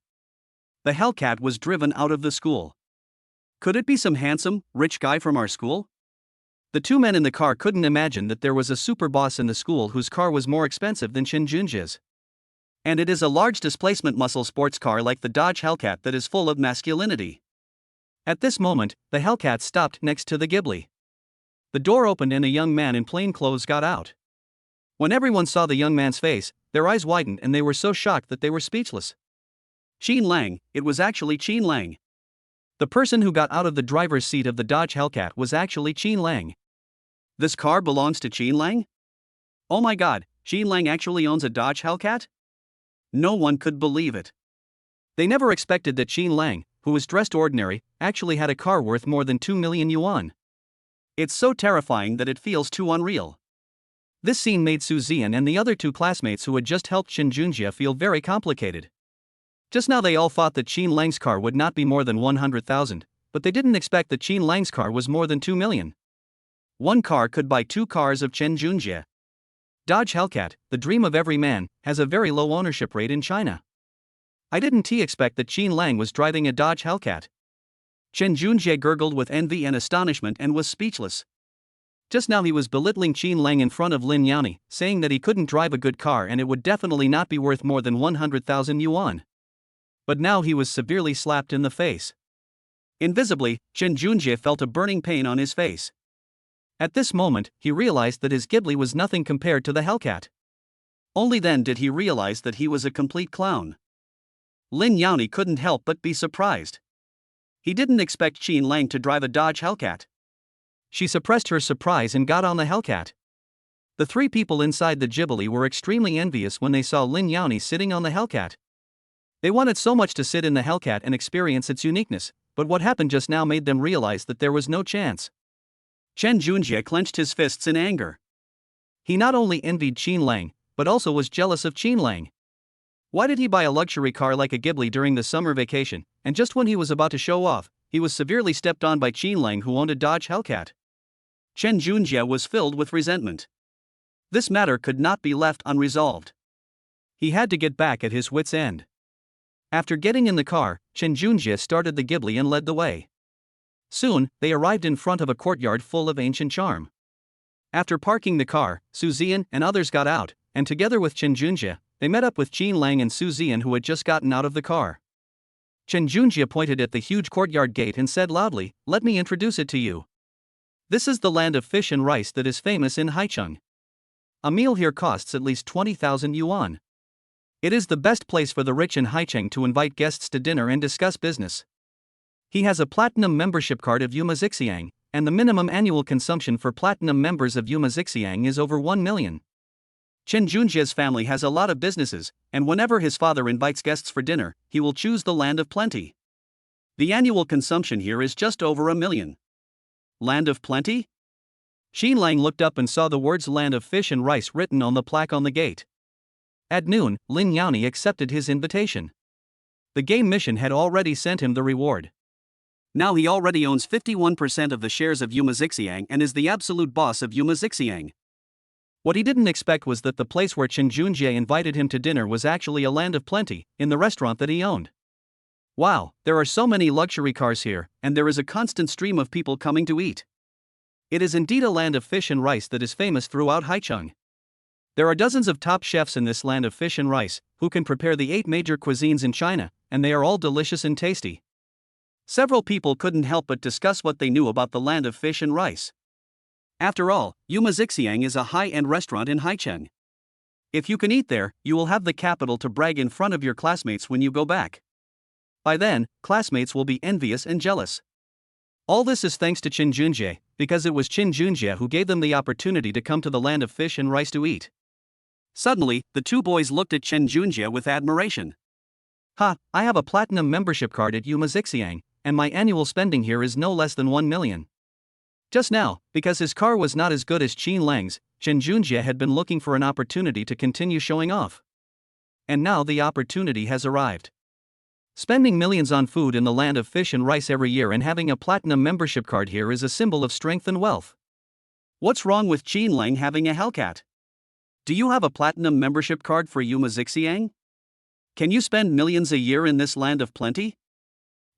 The Hellcat was driven out of the school. Could it be some handsome, rich guy from our school? The two men in the car couldn't imagine that there was a super boss in the school whose car was more expensive than Chen Junjie's. And it is a large displacement muscle sports car like the Dodge Hellcat that is full of masculinity. At this moment, the Hellcat stopped next to the Ghibli. The door opened and a young man in plain clothes got out. When everyone saw the young man's face, their eyes widened and they were so shocked that they were speechless. Qin Lang, it was actually Qin Lang. The person who got out of the driver's seat of the Dodge Hellcat was actually Qin Lang. This car belongs to Qin Lang? Oh my god, Qin Lang actually owns a Dodge Hellcat? No one could believe it. They never expected that Qin Lang, who was dressed ordinary, actually had a car worth more than 2 million yuan. It's so terrifying that it feels too unreal. This scene made Su Ziyan and the other two classmates who had just helped Chen Junjie feel very complicated. Just now they all thought that Qin Lang's car would not be more than 100,000, but they didn't expect that Qin Lang's car was more than 2 million. One car could buy 2 cars of Chen Junjie. Dodge Hellcat, the dream of every man, has a very low ownership rate in China. I didn't expect that Qin Lang was driving a Dodge Hellcat. Chen Junjie gurgled with envy and astonishment and was speechless. Just now he was belittling Qin Lang in front of Lin Yani, saying that he couldn't drive a good car and it would definitely not be worth more than 100,000 yuan. But now he was severely slapped in the face. Invisibly, Chen Junjie felt a burning pain on his face. At this moment, he realized that his Ghibli was nothing compared to the Hellcat. Only then did he realize that he was a complete clown. Lin Yani couldn't help but be surprised. He didn't expect Qin Lang to drive a Dodge Hellcat. She suppressed her surprise and got on the Hellcat. The 3 people inside the Ghibli were extremely envious when they saw Lin Yani sitting on the Hellcat. They wanted so much to sit in the Hellcat and experience its uniqueness, but what happened just now made them realize that there was no chance. Chen Junjie clenched his fists in anger. He not only envied Qin Lang, but also was jealous of Qin Lang. Why did he buy a luxury car like a Ghibli during the summer vacation, and just when he was about to show off, he was severely stepped on by Qin Lang who owned a Dodge Hellcat? Chen Junjie was filled with resentment. This matter could not be left unresolved. He had to get back at his wits' end. After getting in the car, Chen Junjie started the Ghibli and led the way. Soon, they arrived in front of a courtyard full of ancient charm. After parking the car, Su Ziyan and others got out, and together with Chen Junjie, they met up with Qin Lang and Su Ziyan who had just gotten out of the car. Chen Junjie pointed at the huge courtyard gate and said loudly, "Let me introduce it to you. This is the land of fish and rice that is famous in Haicheng. A meal here costs at least 20,000 yuan. It is the best place for the rich in Haicheng to invite guests to dinner and discuss business. He has a platinum membership card of Yumixiang, and the minimum annual consumption for platinum members of Yumixiang is over 1 million. Chen Junjie's family has a lot of businesses, and whenever his father invites guests for dinner, he will choose the land of plenty. The annual consumption here is just over 1 million. Land of plenty?" Qin Lang looked up and saw the words "Land of Fish and Rice" written on the plaque on the gate. At noon, Lin Yani accepted his invitation. The game mission had already sent him the reward. Now he already owns 51% of the shares of Yumixiang and is the absolute boss of Yumixiang. What he didn't expect was that the place where Chen Junjie invited him to dinner was actually a land of plenty, in the restaurant that he owned. Wow, there are so many luxury cars here, and there is a constant stream of people coming to eat. It is indeed a land of fish and rice that is famous throughout Haicheng. There are dozens of top chefs in this land of fish and rice, who can prepare the 8 major cuisines in China, and they are all delicious and tasty. Several people couldn't help but discuss what they knew about the land of fish and rice. After all, Yumixiang is a high-end restaurant in Haicheng. If you can eat there, you will have the capital to brag in front of your classmates when you go back. By then, classmates will be envious and jealous. All this is thanks to Qin Junjie, because it was Qin Junjie who gave them the opportunity to come to the land of fish and rice to eat. Suddenly, the two boys looked at Qin Junjie with admiration. Ha, I have a platinum membership card at Yumixiang, and my annual spending here is no less than 1 million. Just now, because his car was not as good as Qin Lang's, Qin Junjie had been looking for an opportunity to continue showing off. And now the opportunity has arrived. Spending millions on food in the land of fish and rice every year and having a platinum membership card here is a symbol of strength and wealth. What's wrong with Qin Lang having a Hellcat? Do you have a platinum membership card for Yumixiang? Can you spend millions a year in this land of plenty?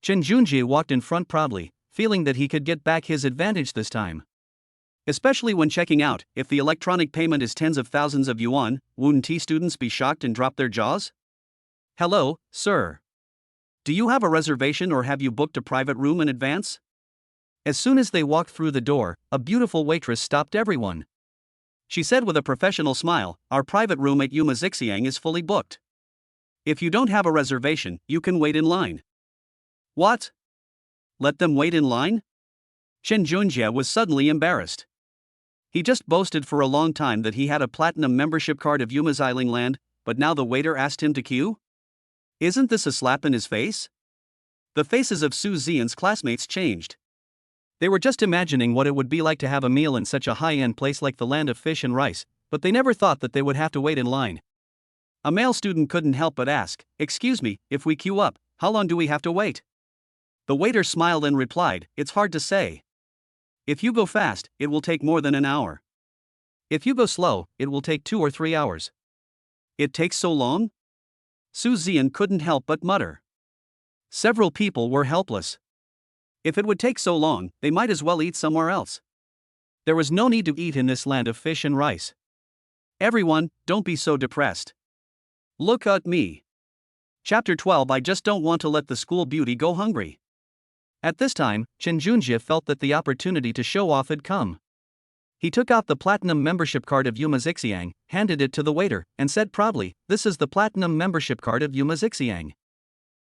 Qin Junjie walked in front proudly, feeling that he could get back his advantage this time. Especially when checking out, if the electronic payment is tens of thousands of yuan, wouldn't students be shocked and drop their jaws? Hello, sir. Do you have a reservation or have you booked a private room in advance? As soon as they walked through the door, a beautiful waitress stopped everyone. She said with a professional smile, "Our private room at Yumixiang is fully booked. If you don't have a reservation, you can wait in line." What? Let them wait in line? Qin Junjie was suddenly embarrassed. He just boasted for a long time that he had a platinum membership card of Yumixiang land, but now the waiter asked him to queue? Isn't this a slap in his face? The faces of Su Zian's classmates changed. They were just imagining what it would be like to have a meal in such a high-end place like the land of fish and rice, but they never thought that they would have to wait in line. A male student couldn't help but ask, "Excuse me, if we queue up, how long do we have to wait?" The waiter smiled and replied, "It's hard to say. If you go fast, it will take more than an hour. If you go slow, it will take 2 or 3 hours." It takes so long? Su Zian couldn't help but mutter. Several people were helpless. If it would take so long, they might as well eat somewhere else. There was no need to eat in this land of fish and rice. Everyone, don't be so depressed. Look at me. Chapter 12. I just don't want to let the school beauty go hungry. At this time, Qin Junjie felt that the opportunity to show off had come. He took out the platinum membership card of Yumixiang, handed it to the waiter, and said proudly, "This is the platinum membership card of Yumixiang.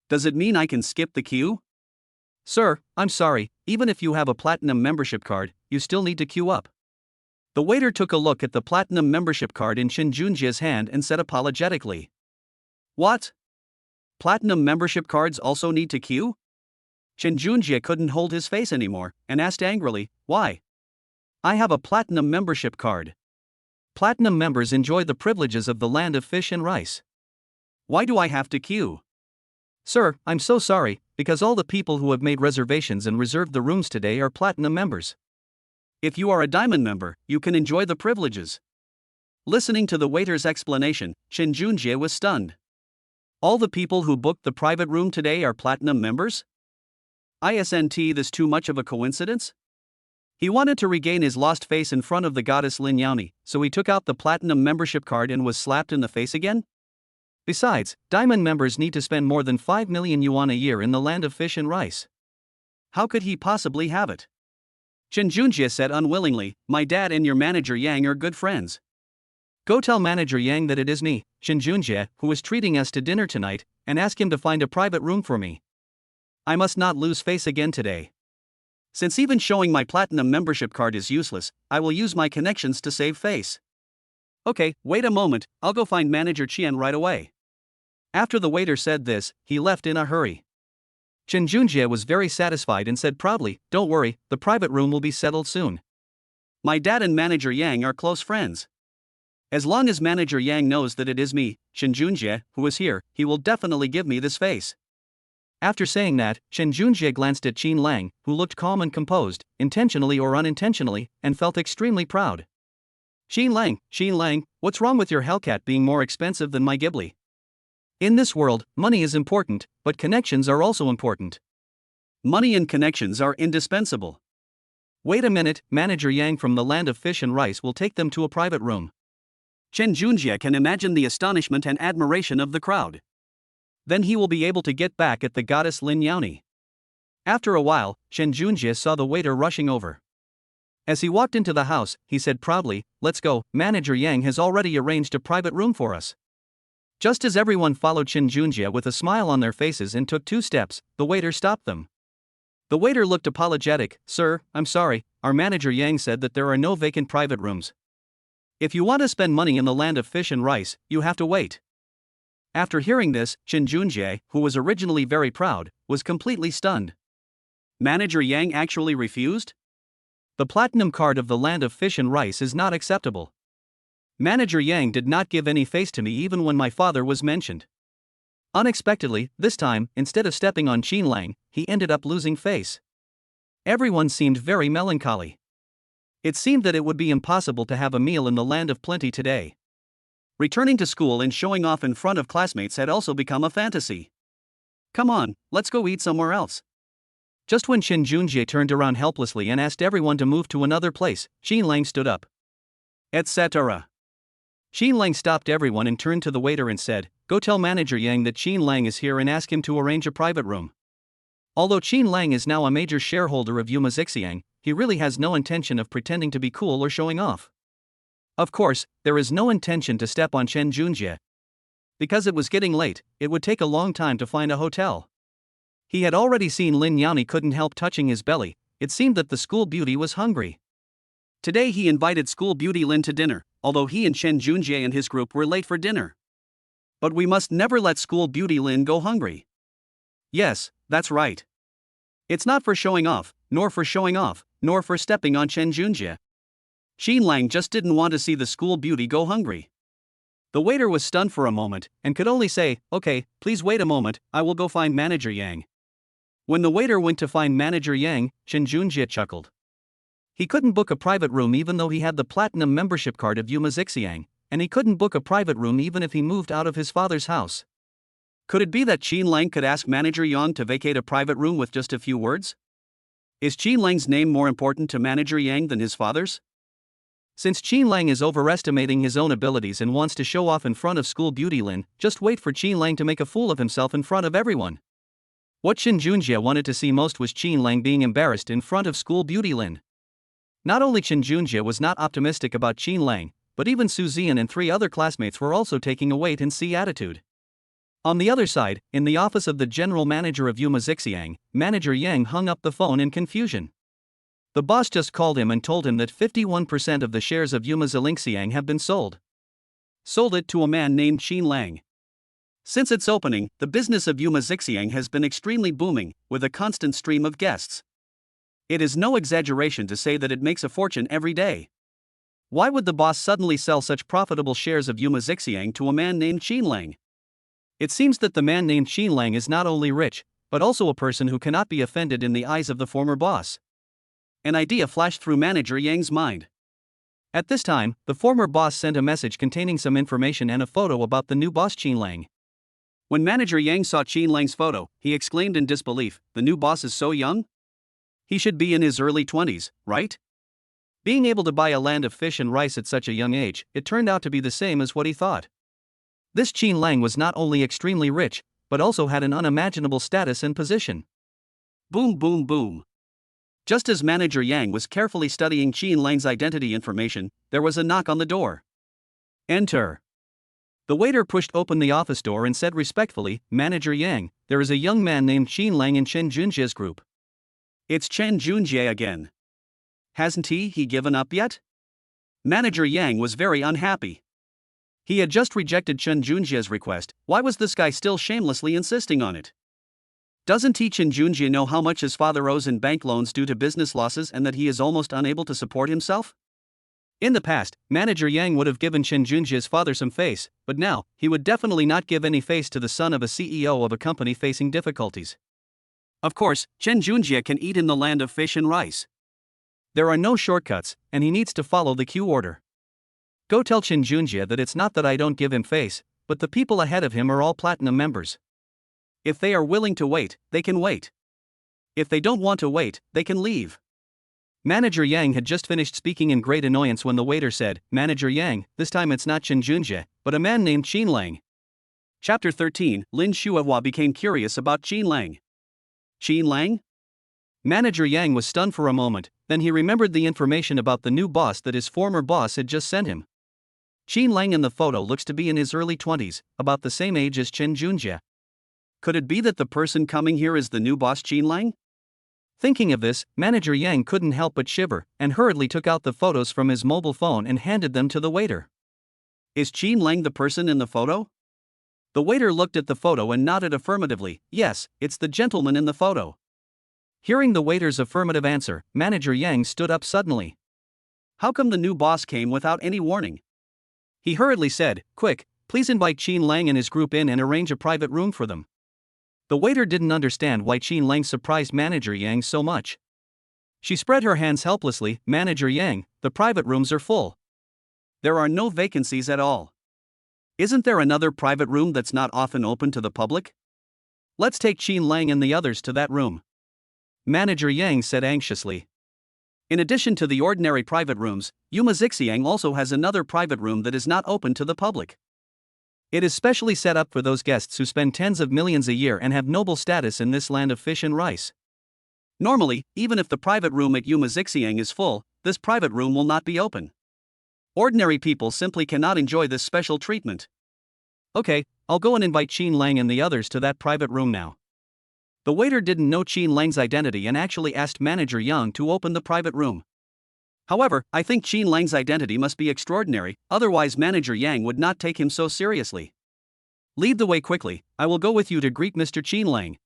Does it mean I can skip the queue?" "Sir, I'm sorry, even if you have a platinum membership card, you still need to queue up." The waiter took a look at the platinum membership card in Qin Junjie's hand and said apologetically, "What? Platinum membership cards also need to queue?" Qin Junjie couldn't hold his face anymore, and asked angrily, "Why? I have a platinum membership card. Platinum members enjoy the privileges of the land of fish and rice. Why do I have to queue?" "Sir, I'm so sorry, because all the people who have made reservations and reserved the rooms today are platinum members. If you are a diamond member, you can enjoy the privileges." Listening to the waiter's explanation, Qin Junjie was stunned. All the people who booked the private room today are platinum members? Isn't this too much of a coincidence? He wanted to regain his lost face in front of the goddess Lin Yani, so he took out the platinum membership card and was slapped in the face again? Besides, diamond members need to spend more than 5 million yuan a year in the land of fish and rice. How could he possibly have it? Qin Junjie said unwillingly, "My dad and your manager Yang are good friends. Go tell manager Yang that it is me, Qin Junjie, who is treating us to dinner tonight, and ask him to find a private room for me. I must not lose face again today. Since even showing my platinum membership card is useless, I will use my connections to save face. Okay, wait a moment, I'll go find manager Qian right away." After the waiter said this, he left in a hurry. Qin Junjie was very satisfied and said proudly, "Don't worry, the private room will be settled soon. My dad and manager Yang are close friends. As long as manager Yang knows that it is me, Qin Junjie, who is here, he will definitely give me this face." After saying that, Qin Junjie glanced at Qin Lang, who looked calm and composed, intentionally or unintentionally, and felt extremely proud. Qin Lang, what's wrong with your Hellcat being more expensive than my Ghibli? In this world, money is important, but connections are also important. Money and connections are indispensable. Wait a minute, Manager Yang from the land of fish and rice will take them to a private room. Chen Junjie can imagine the astonishment and admiration of the crowd. Then he will be able to get back at the goddess Lin Yani. After a while, Chen Junjie saw the waiter rushing over. As he walked into the house, he said proudly, "Let's go, Manager Yang has already arranged a private room for us." Just as everyone followed Chen Junjie with a smile on their faces and took 2 steps, the waiter stopped them. The waiter looked apologetic. "Sir, I'm sorry, our Manager Yang said that there are no vacant private rooms. If you want to spend money in the land of fish and rice, you have to wait." After hearing this, Chen Junjie, who was originally very proud, was completely stunned. Manager Yang actually refused? The platinum card of the land of fish and rice is not acceptable. Manager Yang did not give any face to me even when my father was mentioned. Unexpectedly, this time, instead of stepping on Qin Lang, he ended up losing face. Everyone seemed very melancholy. It seemed that it would be impossible to have a meal in the land of plenty today. Returning to school and showing off in front of classmates had also become a fantasy. "Come on, let's go eat somewhere else." Just when Chen Junjie turned around helplessly and asked everyone to move to another place, Qin Lang stood up. Etc. Qin Lang stopped everyone and turned to the waiter and said, "Go tell Manager Yang that Qin Lang is here and ask him to arrange a private room." Although Qin Lang is now a major shareholder of Yumixiang, he really has no intention of pretending to be cool or showing off. Of course, there is no intention to step on Chen Junjie. Because it was getting late, it would take a long time to find a hotel. He had already seen Lin Yani couldn't help touching his belly. It seemed that the school beauty was hungry. Today he invited school beauty Lin to dinner, although he and Chen Junjie and his group were late for dinner. But we must never let school beauty Lin go hungry. Yes, that's right. It's not for showing off, nor for stepping on Chen Junjie. Qin Lang just didn't want to see the school beauty go hungry. The waiter was stunned for a moment, and could only say, "Okay, please wait a moment, I will go find Manager Yang." When the waiter went to find Manager Yang, Chen Junjie chuckled. He couldn't book a private room even though he had the platinum membership card of Yumixiang, and he couldn't book a private room even if he moved out of his father's house. Could it be that Qin Lang could ask Manager Yang to vacate a private room with just a few words? Is Qin Lang's name more important to Manager Yang than his father's? Since Qin Lang is overestimating his own abilities and wants to show off in front of school beauty Lin, just wait for Qin Lang to make a fool of himself in front of everyone. What Chen Junjie wanted to see most was Qin Lang being embarrassed in front of school beauty Lin. Not only Chen Junjie was not optimistic about Qin Lang, but even Su Zian and 3 other classmates were also taking a wait-and-see attitude. On the other side, in the office of the general manager of Yumixiang, Manager Yang hung up the phone in confusion. The boss just called him and told him that 51% of the shares of Yumixiang have been sold. Sold it to a man named Qin Lang. Since its opening, the business of Yumixiang has been extremely booming, with a constant stream of guests. It is no exaggeration to say that it makes a fortune every day. Why would the boss suddenly sell such profitable shares of Yumixiang to a man named Qin Lang? It seems that the man named Qin Lang is not only rich, but also a person who cannot be offended in the eyes of the former boss. An idea flashed through Manager Yang's mind. At this time, the former boss sent a message containing some information and a photo about the new boss Qin Lang. When Manager Yang saw Qin Lang's photo, he exclaimed in disbelief, "The new boss is so young? He should be in his early 20s, right?" Being able to buy a land of fish and rice at such a young age, it turned out to be the same as what he thought. This Qin Lang was not only extremely rich, but also had an unimaginable status and position. Boom boom boom. Just as Manager Yang was carefully studying Qin Lang's identity information, there was a knock on the door. "Enter." The waiter pushed open the office door and said respectfully, "Manager Yang, there is a young man named Qin Lang in Chen Junjie's group." "It's Chen Junjie again. Hasn't he given up yet?" Manager Yang was very unhappy. He had just rejected Chen Junjie's request. Why was this guy still shamelessly insisting on it? Doesn't Chen Junjie know how much his father owes in bank loans due to business losses and that he is almost unable to support himself? In the past, Manager Yang would have given Chen Junjie's father some face, but now, he would definitely not give any face to the son of a CEO of a company facing difficulties. Of course, Chen Junjie can eat in the land of fish and rice. There are no shortcuts, and he needs to follow the queue order. Go tell Chen Junjie that it's not that I don't give him face, but the people ahead of him are all platinum members. If they are willing to wait, they can wait. If they don't want to wait, they can leave. Manager Yang had just finished speaking in great annoyance when the waiter said, "Manager Yang, this time it's not Chen Junjie, but a man named Qin Lang." Chapter 13, Lin Shuihua became curious about Qin Lang. Qin Lang? Manager Yang was stunned for a moment, then he remembered the information about the new boss that his former boss had just sent him. Qin Lang in the photo looks to be in his early 20s, about the same age as Chen Junjie. Could it be that the person coming here is the new boss Qin Lang? Thinking of this, Manager Yang couldn't help but shiver, and hurriedly took out the photos from his mobile phone and handed them to the waiter. Is Qin Lang the person in the photo? The waiter looked at the photo and nodded affirmatively. Yes, it's the gentleman in the photo. Hearing the waiter's affirmative answer, Manager Yang stood up suddenly. How come the new boss came without any warning? He hurriedly said, "Quick, please invite Qin Lang and his group in and arrange a private room for them." The waiter didn't understand why Qin Lang surprised Manager Yang so much. She spread her hands helplessly. "Manager Yang, the private rooms are full. There are no vacancies at all. Isn't there another private room that's not often open to the public? Let's take Qin Lang and the others to that room." Manager Yang said anxiously. In addition to the ordinary private rooms, Yumixiang also has another private room that is not open to the public. It is specially set up for those guests who spend tens of millions a year and have noble status in this land of fish and rice. Normally, even if the private room at Yumixiang is full, this private room will not be open. Ordinary people simply cannot enjoy this special treatment. Okay, I'll go and invite Qin Lang and the others to that private room now. The waiter didn't know Qin Lang's identity and actually asked Manager Yang to open the private room. However, I think Qin Lang's identity must be extraordinary, otherwise Manager Yang would not take him so seriously. Lead the way quickly, I will go with you to greet Mr. Qin Lang.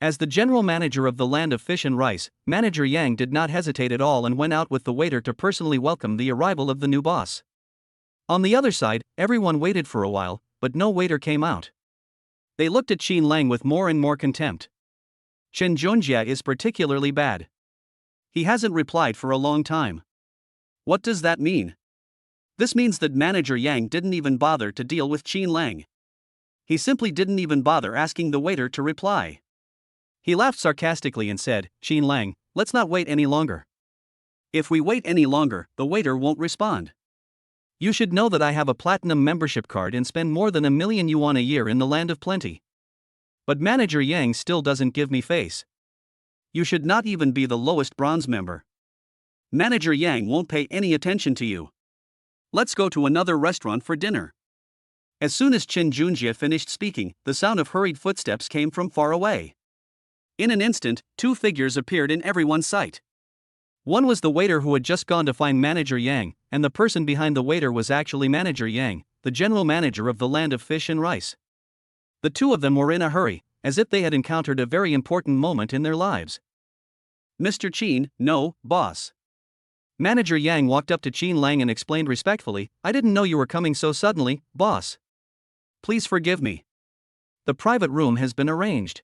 As the general manager of the land of fish and rice, Manager Yang did not hesitate at all and went out with the waiter to personally welcome the arrival of the new boss. On the other side, everyone waited for a while, but no waiter came out. They looked at Qin Lang with more and more contempt. Chen Junjie is particularly bad. He hasn't replied for a long time. What does that mean? This means that Manager Yang didn't even bother to deal with Qin Lang. He simply didn't even bother asking the waiter to reply. He laughed sarcastically and said, "Qin Lang, let's not wait any longer. If we wait any longer, the waiter won't respond. You should know that I have a platinum membership card and spend more than 1,000,000 yuan a year in the land of plenty. But Manager Yang still doesn't give me face. You should not even be the lowest bronze member. Manager Yang won't pay any attention to you. Let's go to another restaurant for dinner." As soon as Chen Junjie finished speaking, the sound of hurried footsteps came from far away. In an instant, two figures appeared in everyone's sight. One was the waiter who had just gone to find Manager Yang, and the person behind the waiter was actually Manager Yang, the general manager of the land of fish and rice. The two of them were in a hurry, as if they had encountered a very important moment in their lives. "Mr. Qin, no, boss." Manager Yang walked up to Qin Lang and explained respectfully, "I didn't know you were coming so suddenly, boss. Please forgive me. The private room has been arranged.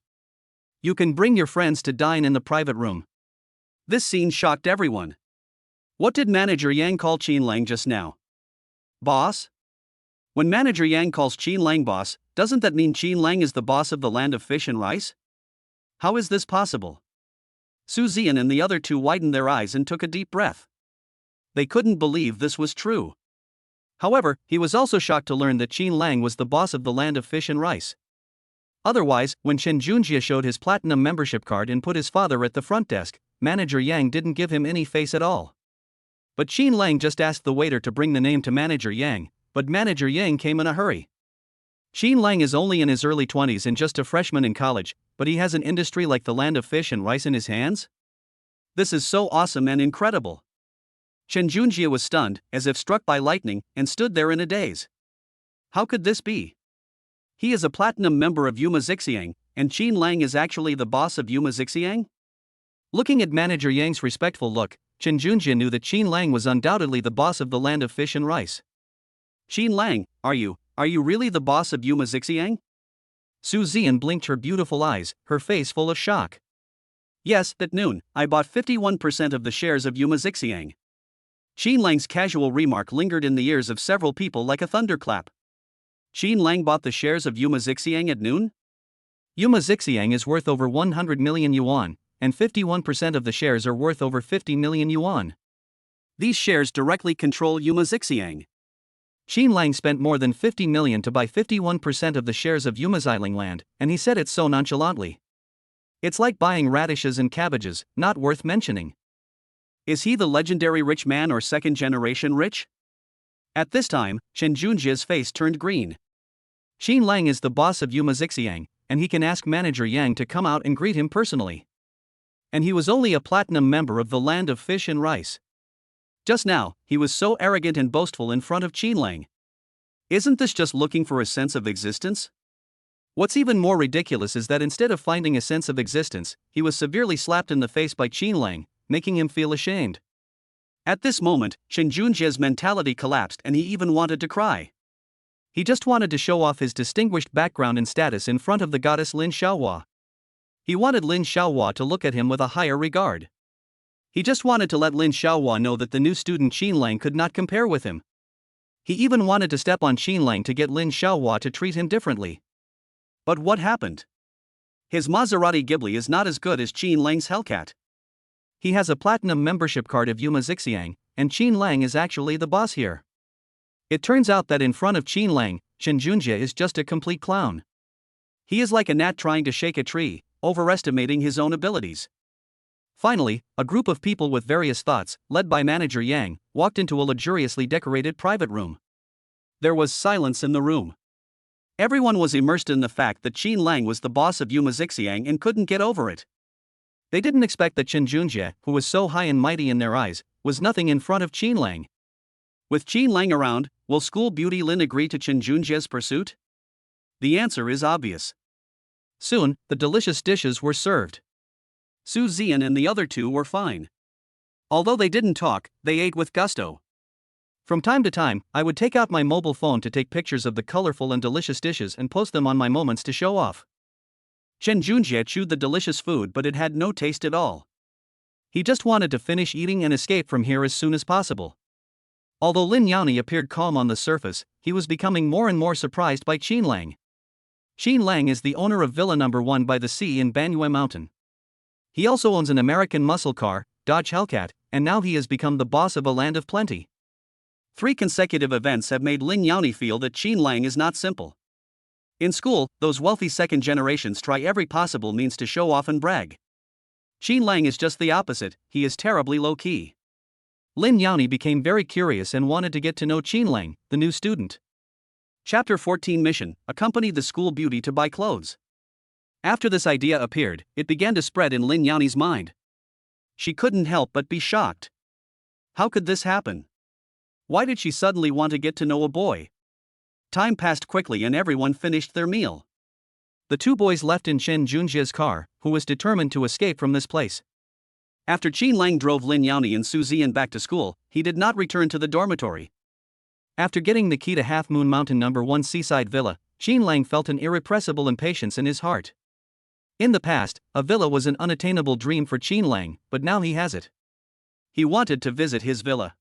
You can bring your friends to dine in the private room." This scene shocked everyone. What did Manager Yang call Qin Lang just now? Boss? When Manager Yang calls Qin Lang boss, doesn't that mean Qin Lang is the boss of the land of fish and rice? How is this possible? Su Zian and the other two widened their eyes and took a deep breath. They couldn't believe this was true. However, he was also shocked to learn that Qin Lang was the boss of the land of fish and rice. Otherwise, when Chen Junjie showed his platinum membership card and put his father at the front desk, Manager Yang didn't give him any face at all. But Qin Lang just asked the waiter to bring the name to Manager Yang, but Manager Yang came in a hurry. Qin Lang is only in his early 20s and just a freshman in college, but he has an industry like the land of fish and rice in his hands? This is so awesome and incredible. Chen Junjie was stunned, as if struck by lightning, and stood there in a daze. How could this be? He is a platinum member of Yumixiang, and Qin Lang is actually the boss of Yumixiang? Looking at Manager Yang's respectful look, Chen Junjie knew that Qin Lang was undoubtedly the boss of the land of fish and rice. "Qin Lang, are you really the boss of Yumixiang?" Su Zian blinked her beautiful eyes, her face full of shock. "Yes, at noon, I bought 51% of the shares of Yumixiang." Qin Lang's casual remark lingered in the ears of several people like a thunderclap. Qin Lang bought the shares of Yumixiang at noon? Yumixiang is worth over 100 million yuan, and 51% of the shares are worth over 50 million yuan. These shares directly control Yumixiang. Qin Lang spent more than 50 million to buy 51% of the shares of Yumixiang land, and he said it so nonchalantly. It's like buying radishes and cabbages, not worth mentioning. Is he the legendary rich man or second-generation rich? At this time, Chen Junjie's face turned green. Qin Lang is the boss of Yumixiang, and he can ask manager Yang to come out and greet him personally. And he was only a platinum member of the land of fish and rice. Just now, he was so arrogant and boastful in front of Qin Lang. Isn't this just looking for a sense of existence? What's even more ridiculous is that instead of finding a sense of existence, he was severely slapped in the face by Qin Lang, making him feel ashamed. At this moment, Chen Junjie's mentality collapsed and he even wanted to cry. He just wanted to show off his distinguished background and status in front of the goddess Lin Xiaohua. He wanted Lin Xiaohua to look at him with a higher regard. He just wanted to let Lin Xiaohua know that the new student Qin Lang could not compare with him. He even wanted to step on Qin Lang to get Lin Xiaohua to treat him differently. But what happened? His Maserati Ghibli is not as good as Qin Lang's Hellcat. He has a platinum membership card of Yumixiang, and Qin Lang is actually the boss here. It turns out that in front of Qin Lang, Chen Junjie is just a complete clown. He is like a gnat trying to shake a tree, overestimating his own abilities. Finally, a group of people with various thoughts, led by manager Yang, walked into a luxuriously decorated private room. There was silence in the room. Everyone was immersed in the fact that Qin Lang was the boss of Yumixiang and couldn't get over it. They didn't expect that Chen Junjie, who was so high and mighty in their eyes, was nothing in front of Qin Lang. With Qin Lang around, will school beauty Lin agree to Chen Junjie's pursuit? The answer is obvious. Soon, the delicious dishes were served. Su Zian and the other two were fine. Although they didn't talk, they ate with gusto. From time to time, I would take out my mobile phone to take pictures of the colorful and delicious dishes and post them on my moments to show off. Chen Junjie chewed the delicious food, but it had no taste at all. He just wanted to finish eating and escape from here as soon as possible. Although Lin Yani appeared calm on the surface, he was becoming more and more surprised by Qin Lang. Qin Lang is the owner of Villa No. 1 by the sea in Banyue Mountain. He also owns an American muscle car, Dodge Hellcat, and now he has become the boss of a land of plenty. 3 consecutive events have made Lin Yani feel that Qin Lang is not simple. In school, those wealthy second generations try every possible means to show off and brag. Qin Lang is just the opposite, he is terribly low-key. Lin Yani became very curious and wanted to get to know Qin Lang, the new student. Chapter 14 Mission: Accompany the school beauty to buy clothes. After this idea appeared, it began to spread in Lin Yani's mind. She couldn't help but be shocked. How could this happen? Why did she suddenly want to get to know a boy? Time passed quickly and everyone finished their meal. The 2 boys left in Chen Junjie's car, who was determined to escape from this place. After Qin Lang drove Lin Yani and Su Zian back to school, he did not return to the dormitory. After getting the key to Half Moon Mountain No. 1 seaside villa, Qin Lang felt an irrepressible impatience in his heart. In the past, a villa was an unattainable dream for Qin Lang, but now he has it. He wanted to visit his villa.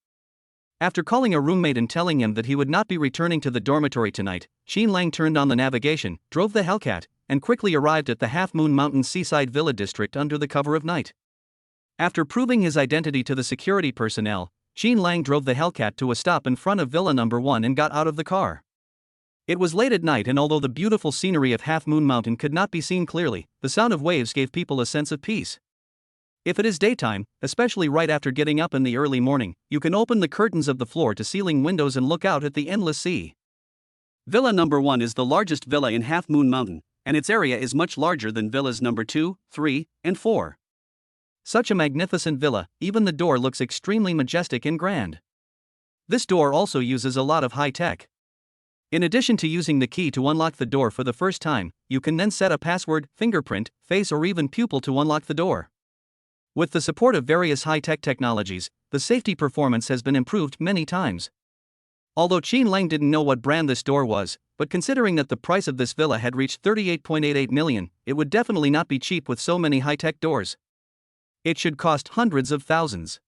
After calling a roommate and telling him that he would not be returning to the dormitory tonight, Qin Lang turned on the navigation, drove the Hellcat, and quickly arrived at the Half Moon Mountain seaside villa district under the cover of night. After proving his identity to the security personnel, Qin Lang drove the Hellcat to a stop in front of Villa No. 1 and got out of the car. It was late at night, and although the beautiful scenery of Half Moon Mountain could not be seen clearly, the sound of waves gave people a sense of peace. If it is daytime, especially right after getting up in the early morning, you can open the curtains of the floor-to-ceiling windows and look out at the endless sea. Villa No. 1 is the largest villa in Half Moon Mountain, and its area is much larger than villas No. 2, 3, and 4. Such a magnificent villa, even the door looks extremely majestic and grand. This door also uses a lot of high-tech. In addition to using the key to unlock the door for the first time, you can then set a password, fingerprint, face or even pupil to unlock the door. With the support of various high-tech technologies, the safety performance has been improved many times. Although Qin Lang didn't know what brand this door was, but considering that the price of this villa had reached 38.88 million, it would definitely not be cheap with so many high-tech doors. It should cost hundreds of thousands.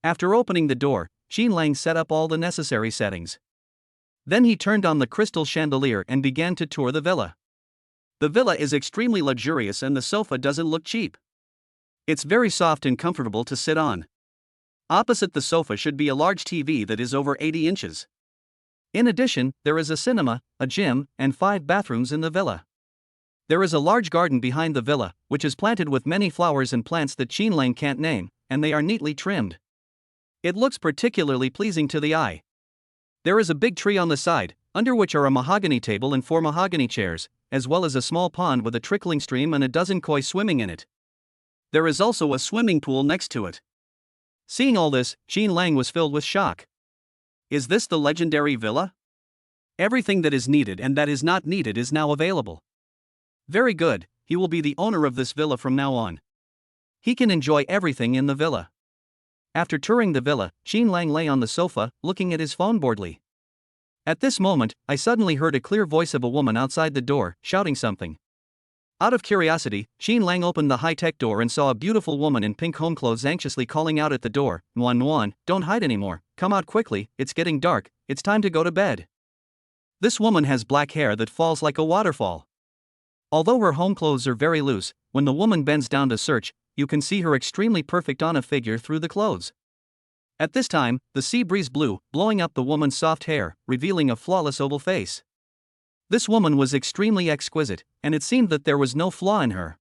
After opening the door, Qin Lang set up all the necessary settings. Then he turned on the crystal chandelier and began to tour the villa. The villa is extremely luxurious and the sofa doesn't look cheap. It's very soft and comfortable to sit on. Opposite the sofa should be a large TV that is over 80 inches. In addition, there is a cinema, a gym, and 5 bathrooms in the villa. There is a large garden behind the villa, which is planted with many flowers and plants that Qinlang can't name, and they are neatly trimmed. It looks particularly pleasing to the eye. There is a big tree on the side, under which are a mahogany table and 4 mahogany chairs, as well as a small pond with a trickling stream and a dozen koi swimming in it. There is also a swimming pool next to it. Seeing all this, Qinlang was filled with shock. Is this the legendary villa? Everything that is needed and that is not needed is now available. Very good, he will be the owner of this villa from now on. He can enjoy everything in the villa. After touring the villa, Qinlang lay on the sofa, looking at his phone boredly. At this moment, I suddenly heard a clear voice of a woman outside the door, shouting something. Out of curiosity, Qinlang opened the high-tech door and saw a beautiful woman in pink home clothes anxiously calling out at the door, "Nuan Nuan, don't hide anymore, come out quickly, it's getting dark, it's time to go to bed." This woman has black hair that falls like a waterfall. Although her home clothes are very loose, when the woman bends down to search, you can see her extremely perfect on a figure through the clothes. At this time, the sea breeze blew, blowing up the woman's soft hair, revealing a flawless oval face. This woman was extremely exquisite, and it seemed that there was no flaw in her.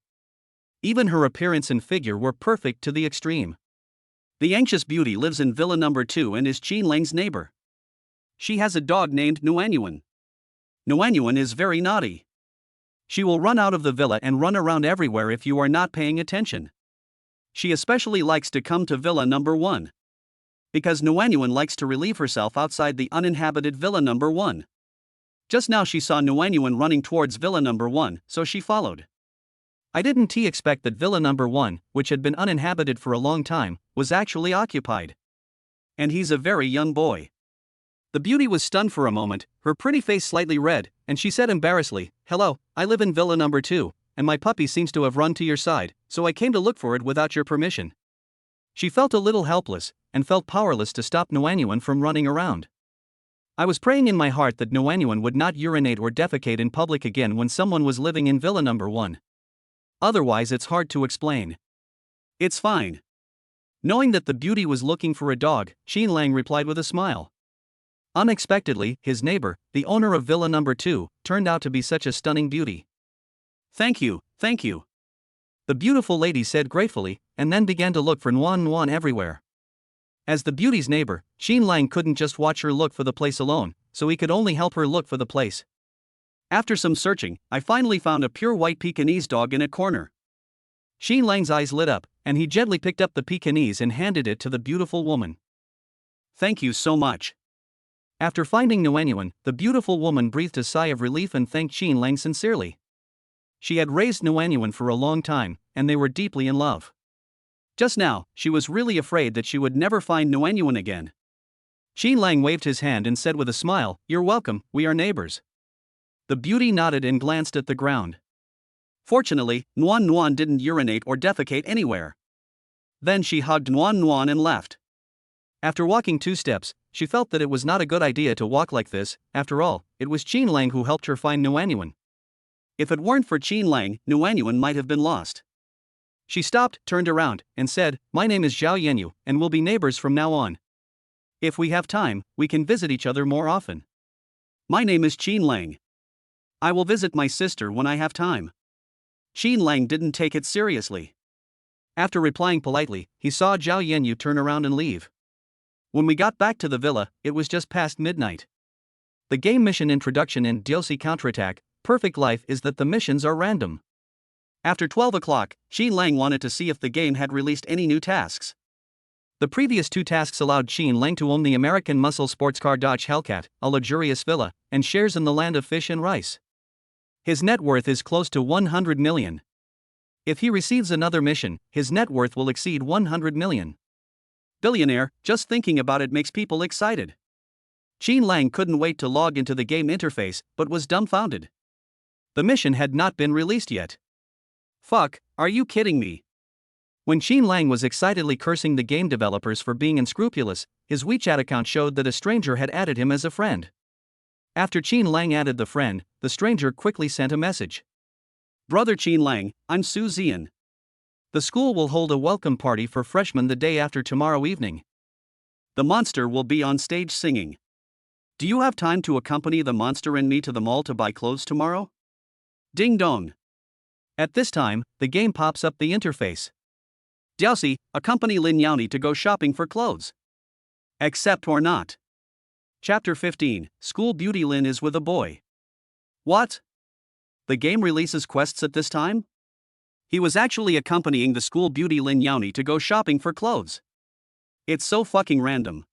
Even her appearance and figure were perfect to the extreme. The anxious beauty lives in Villa Number 2 and is Qinlang's neighbor. She has a dog named Nuanyuan. Nuanyuan is very naughty. She will run out of the villa and run around everywhere if you are not paying attention. She especially likes to come to Villa Number 1. Because Nuanyuan likes to relieve herself outside the uninhabited Villa Number 1. Just now she saw Nuanyuan running towards Villa Number 1, so she followed. I didn't expect that Villa Number 1, which had been uninhabited for a long time, was actually occupied. And he's a very young boy. The beauty was stunned for a moment, her pretty face slightly red, and she said embarrassedly, "Hello, I live in Villa Number 2, and my puppy seems to have run to your side, so I came to look for it without your permission." She felt a little helpless, and felt powerless to stop Nuanyuan from running around. I was praying in my heart that Nuanyuan would not urinate or defecate in public again when someone was living in Villa Number 1. Otherwise it's hard to explain. "It's fine." Knowing that the beauty was looking for a dog, Qinlang replied with a smile. Unexpectedly, his neighbor, the owner of Villa Number 2, turned out to be such a stunning beauty. Thank you. The beautiful lady said gratefully, and then began to look for Nuan Nuan everywhere. As the beauty's neighbor, Qinlang couldn't just watch her look for the place alone, so he could only help her look for the place. After some searching, I finally found a pure white Pekingese dog in a corner. Qinlang's eyes lit up, and he gently picked up the Pekingese and handed it to the beautiful woman. "Thank you so much." After finding Nuanyuan, the beautiful woman breathed a sigh of relief and thanked Qinlang sincerely. She had raised Nuanyuan for a long time, and they were deeply in love. Just now, she was really afraid that she would never find Nuanyuan again. Qinlang waved his hand and said with a smile, "You're welcome, we are neighbors." The beauty nodded and glanced at the ground. Fortunately, Nuan Nuan didn't urinate or defecate anywhere. Then she hugged Nuan Nuan and left. After walking 2 steps, she felt that it was not a good idea to walk like this. After all, it was Qinlang who helped her find Nuanyuan. If it weren't for Qinlang, Nuanyuan might have been lost. She stopped, turned around, and said, "My name is Zhao Yanyu, and we'll be neighbors from now on. If we have time, we can visit each other more often." "My name is Qinlang. I will visit my sister when I have time." Qinlang didn't take it seriously. After replying politely, he saw Zhao Yanyu turn around and leave. When we got back to the villa, it was just past midnight. The game mission introduction in DLC Counterattack, Perfect Life is that the missions are random. After 12 o'clock, Qinlang wanted to see if the game had released any new tasks. The previous 2 tasks allowed Qinlang to own the American muscle sports car Dodge Hellcat, a luxurious villa, and shares in the land of fish and rice. His net worth is close to 100 million. If he receives another mission, his net worth will exceed 100 million. Billionaire, just thinking about it makes people excited. Qinlang couldn't wait to log into the game interface, but was dumbfounded. The mission had not been released yet. Fuck, are you kidding me? When Qinlang was excitedly cursing the game developers for being unscrupulous, his WeChat account showed that a stranger had added him as a friend. After Qinlang added the friend, the stranger quickly sent a message. "Brother Qinlang, I'm Su Zian. The school will hold a welcome party for freshmen the day after tomorrow evening. The monster will be on stage singing. Do you have time to accompany the monster and me to the mall to buy clothes tomorrow? Ding dong. At this time, the game pops up the interface. Diaosi, accompany Lin Yani to go shopping for clothes. Accept or not. Chapter 15, School Beauty. Lin is with a boy. What? The game releases quests at this time? He was actually accompanying the school beauty Lin Yani to go shopping for clothes. It's so fucking random.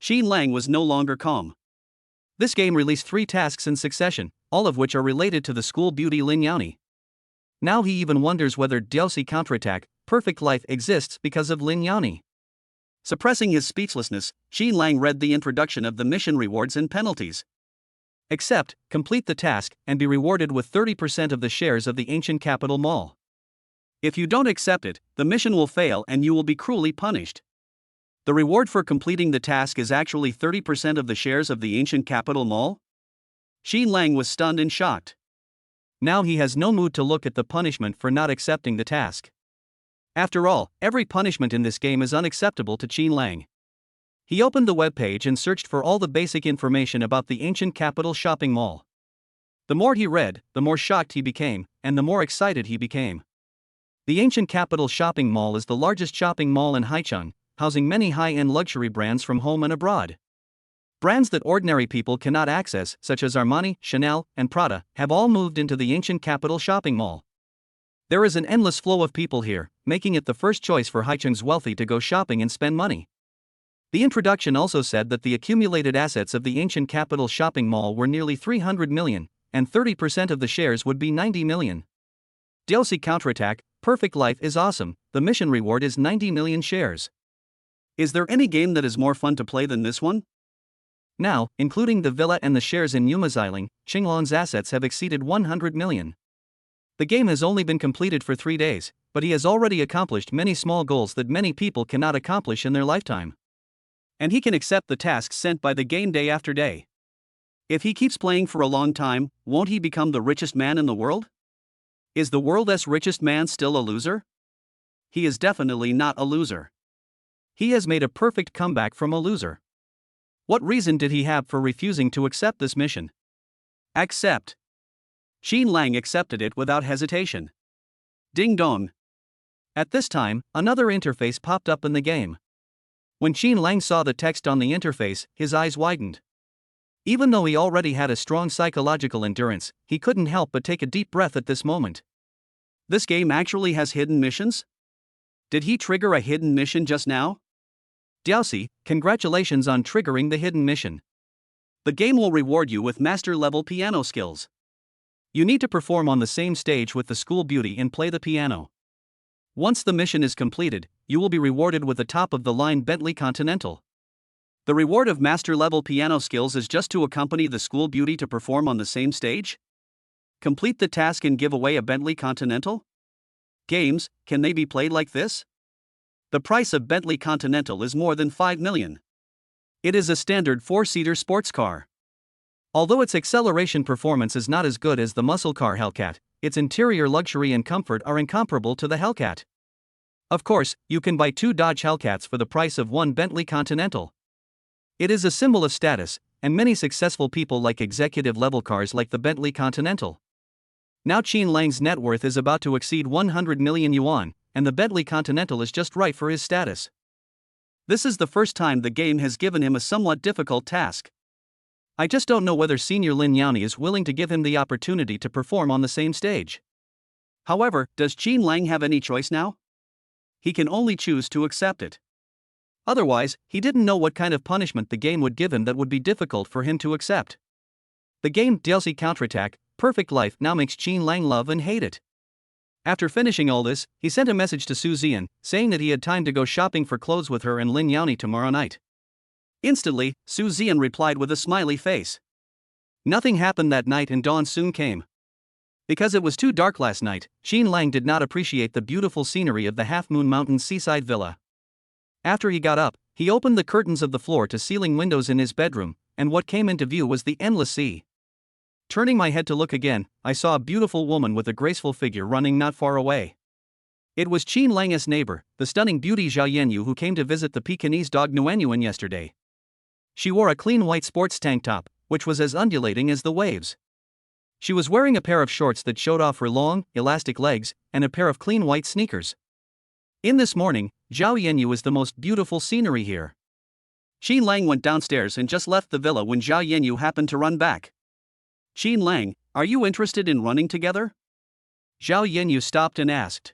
Xin Lang was no longer calm. This game released 3 tasks in succession, all of which are related to the school beauty Lin Yani. Now he even wonders whether Diaosi counterattack, perfect life exists because of Lin Yani. Suppressing his speechlessness, Xin Lang read the introduction of the mission rewards and penalties. Accept, complete the task, and be rewarded with 30% of the shares of the ancient capital mall. If you don't accept it, the mission will fail and you will be cruelly punished. The reward for completing the task is actually 30% of the shares of the ancient capital mall? Xin Lang was stunned and shocked. Now he has no mood to look at the punishment for not accepting the task. After all, every punishment in this game is unacceptable to Xin Lang. He opened the webpage and searched for all the basic information about the ancient capital shopping mall. The more he read, the more shocked he became, and the more excited he became. The ancient capital shopping mall is the largest shopping mall in Haicheng, housing many high-end luxury brands from home and abroad. Brands that ordinary people cannot access, such as Armani, Chanel, and Prada, have all moved into the ancient capital shopping mall. There is an endless flow of people here, making it the first choice for Haicheng's wealthy to go shopping and spend money. The introduction also said that the accumulated assets of the ancient capital shopping mall were nearly 300 million, and 30% of the shares would be 90 million. Diaosi counterattack, perfect life is awesome, the mission reward is 90 million shares. Is there any game that is more fun to play than this one? Now, including the villa and the shares in Yumixiang, Qinglong's assets have exceeded 100 million. The game has only been completed for 3 days, but he has already accomplished many small goals that many people cannot accomplish in their lifetime. And he can accept the tasks sent by the game day after day. If he keeps playing for a long time, won't he become the richest man in the world? Is the world's richest man still a loser? He is definitely not a loser. He has made a perfect comeback from a loser. What reason did he have for refusing to accept this mission? Accept. Xin Lang accepted it without hesitation. Ding dong. At this time, another interface popped up in the game. When Xin Lang saw the text on the interface, his eyes widened. Even though he already had a strong psychological endurance, he couldn't help but take a deep breath at this moment. This game actually has hidden missions? Did he trigger a hidden mission just now? Diaosi, congratulations on triggering the hidden mission. The game will reward you with master-level piano skills. You need to perform on the same stage with the school beauty and play the piano. Once the mission is completed, you will be rewarded with the top-of-the-line Bentley Continental. The reward of master-level piano skills is just to accompany the school beauty to perform on the same stage? Complete the task and give away a Bentley Continental? Games, can they be played like this? The price of Bentley Continental is more than 5 million. It is a standard 4-seater sports car. Although its acceleration performance is not as good as the muscle car Hellcat, its interior luxury and comfort are incomparable to the Hellcat. Of course, you can buy 2 Dodge Hellcats for the price of 1 Bentley Continental. It is a symbol of status, and many successful people like executive-level cars like the Bentley Continental. Now Xin Lang's net worth is about to exceed 100 million yuan, and the Bentley Continental is just right for his status. This is the first time the game has given him a somewhat difficult task. I just don't know whether Senior Lin Yani is willing to give him the opportunity to perform on the same stage. However, does Xin Lang have any choice now? He can only choose to accept it. Otherwise, he didn't know what kind of punishment the game would give him that would be difficult for him to accept. The game Diaosi counterattack, perfect life now makes Xin Lang love and hate it. After finishing all this, he sent a message to Su Zian, saying that he had time to go shopping for clothes with her and Lin Yani tomorrow night. Instantly, Su Zian replied with a smiley face. Nothing happened that night and dawn soon came. Because it was too dark last night, Xin Lang did not appreciate the beautiful scenery of the Half Moon Mountain seaside villa. After he got up, he opened the curtains of the floor-to-ceiling windows in his bedroom, and what came into view was the endless sea. Turning my head to look again, I saw a beautiful woman with a graceful figure running not far away. It was Qin Lang's neighbor, the stunning beauty Zhao Yanyu, who came to visit the Pekingese dog Nguyen yesterday. She wore a clean white sports tank top, which was as undulating as the waves. She was wearing a pair of shorts that showed off her long, elastic legs, and a pair of clean white sneakers. In this morning, Zhao Yanyu is the most beautiful scenery here. Qin Lang went downstairs and just left the villa when Zhao Yanyu happened to run back. Qin Lang, are you interested in running together? Zhao Yanyu stopped and asked.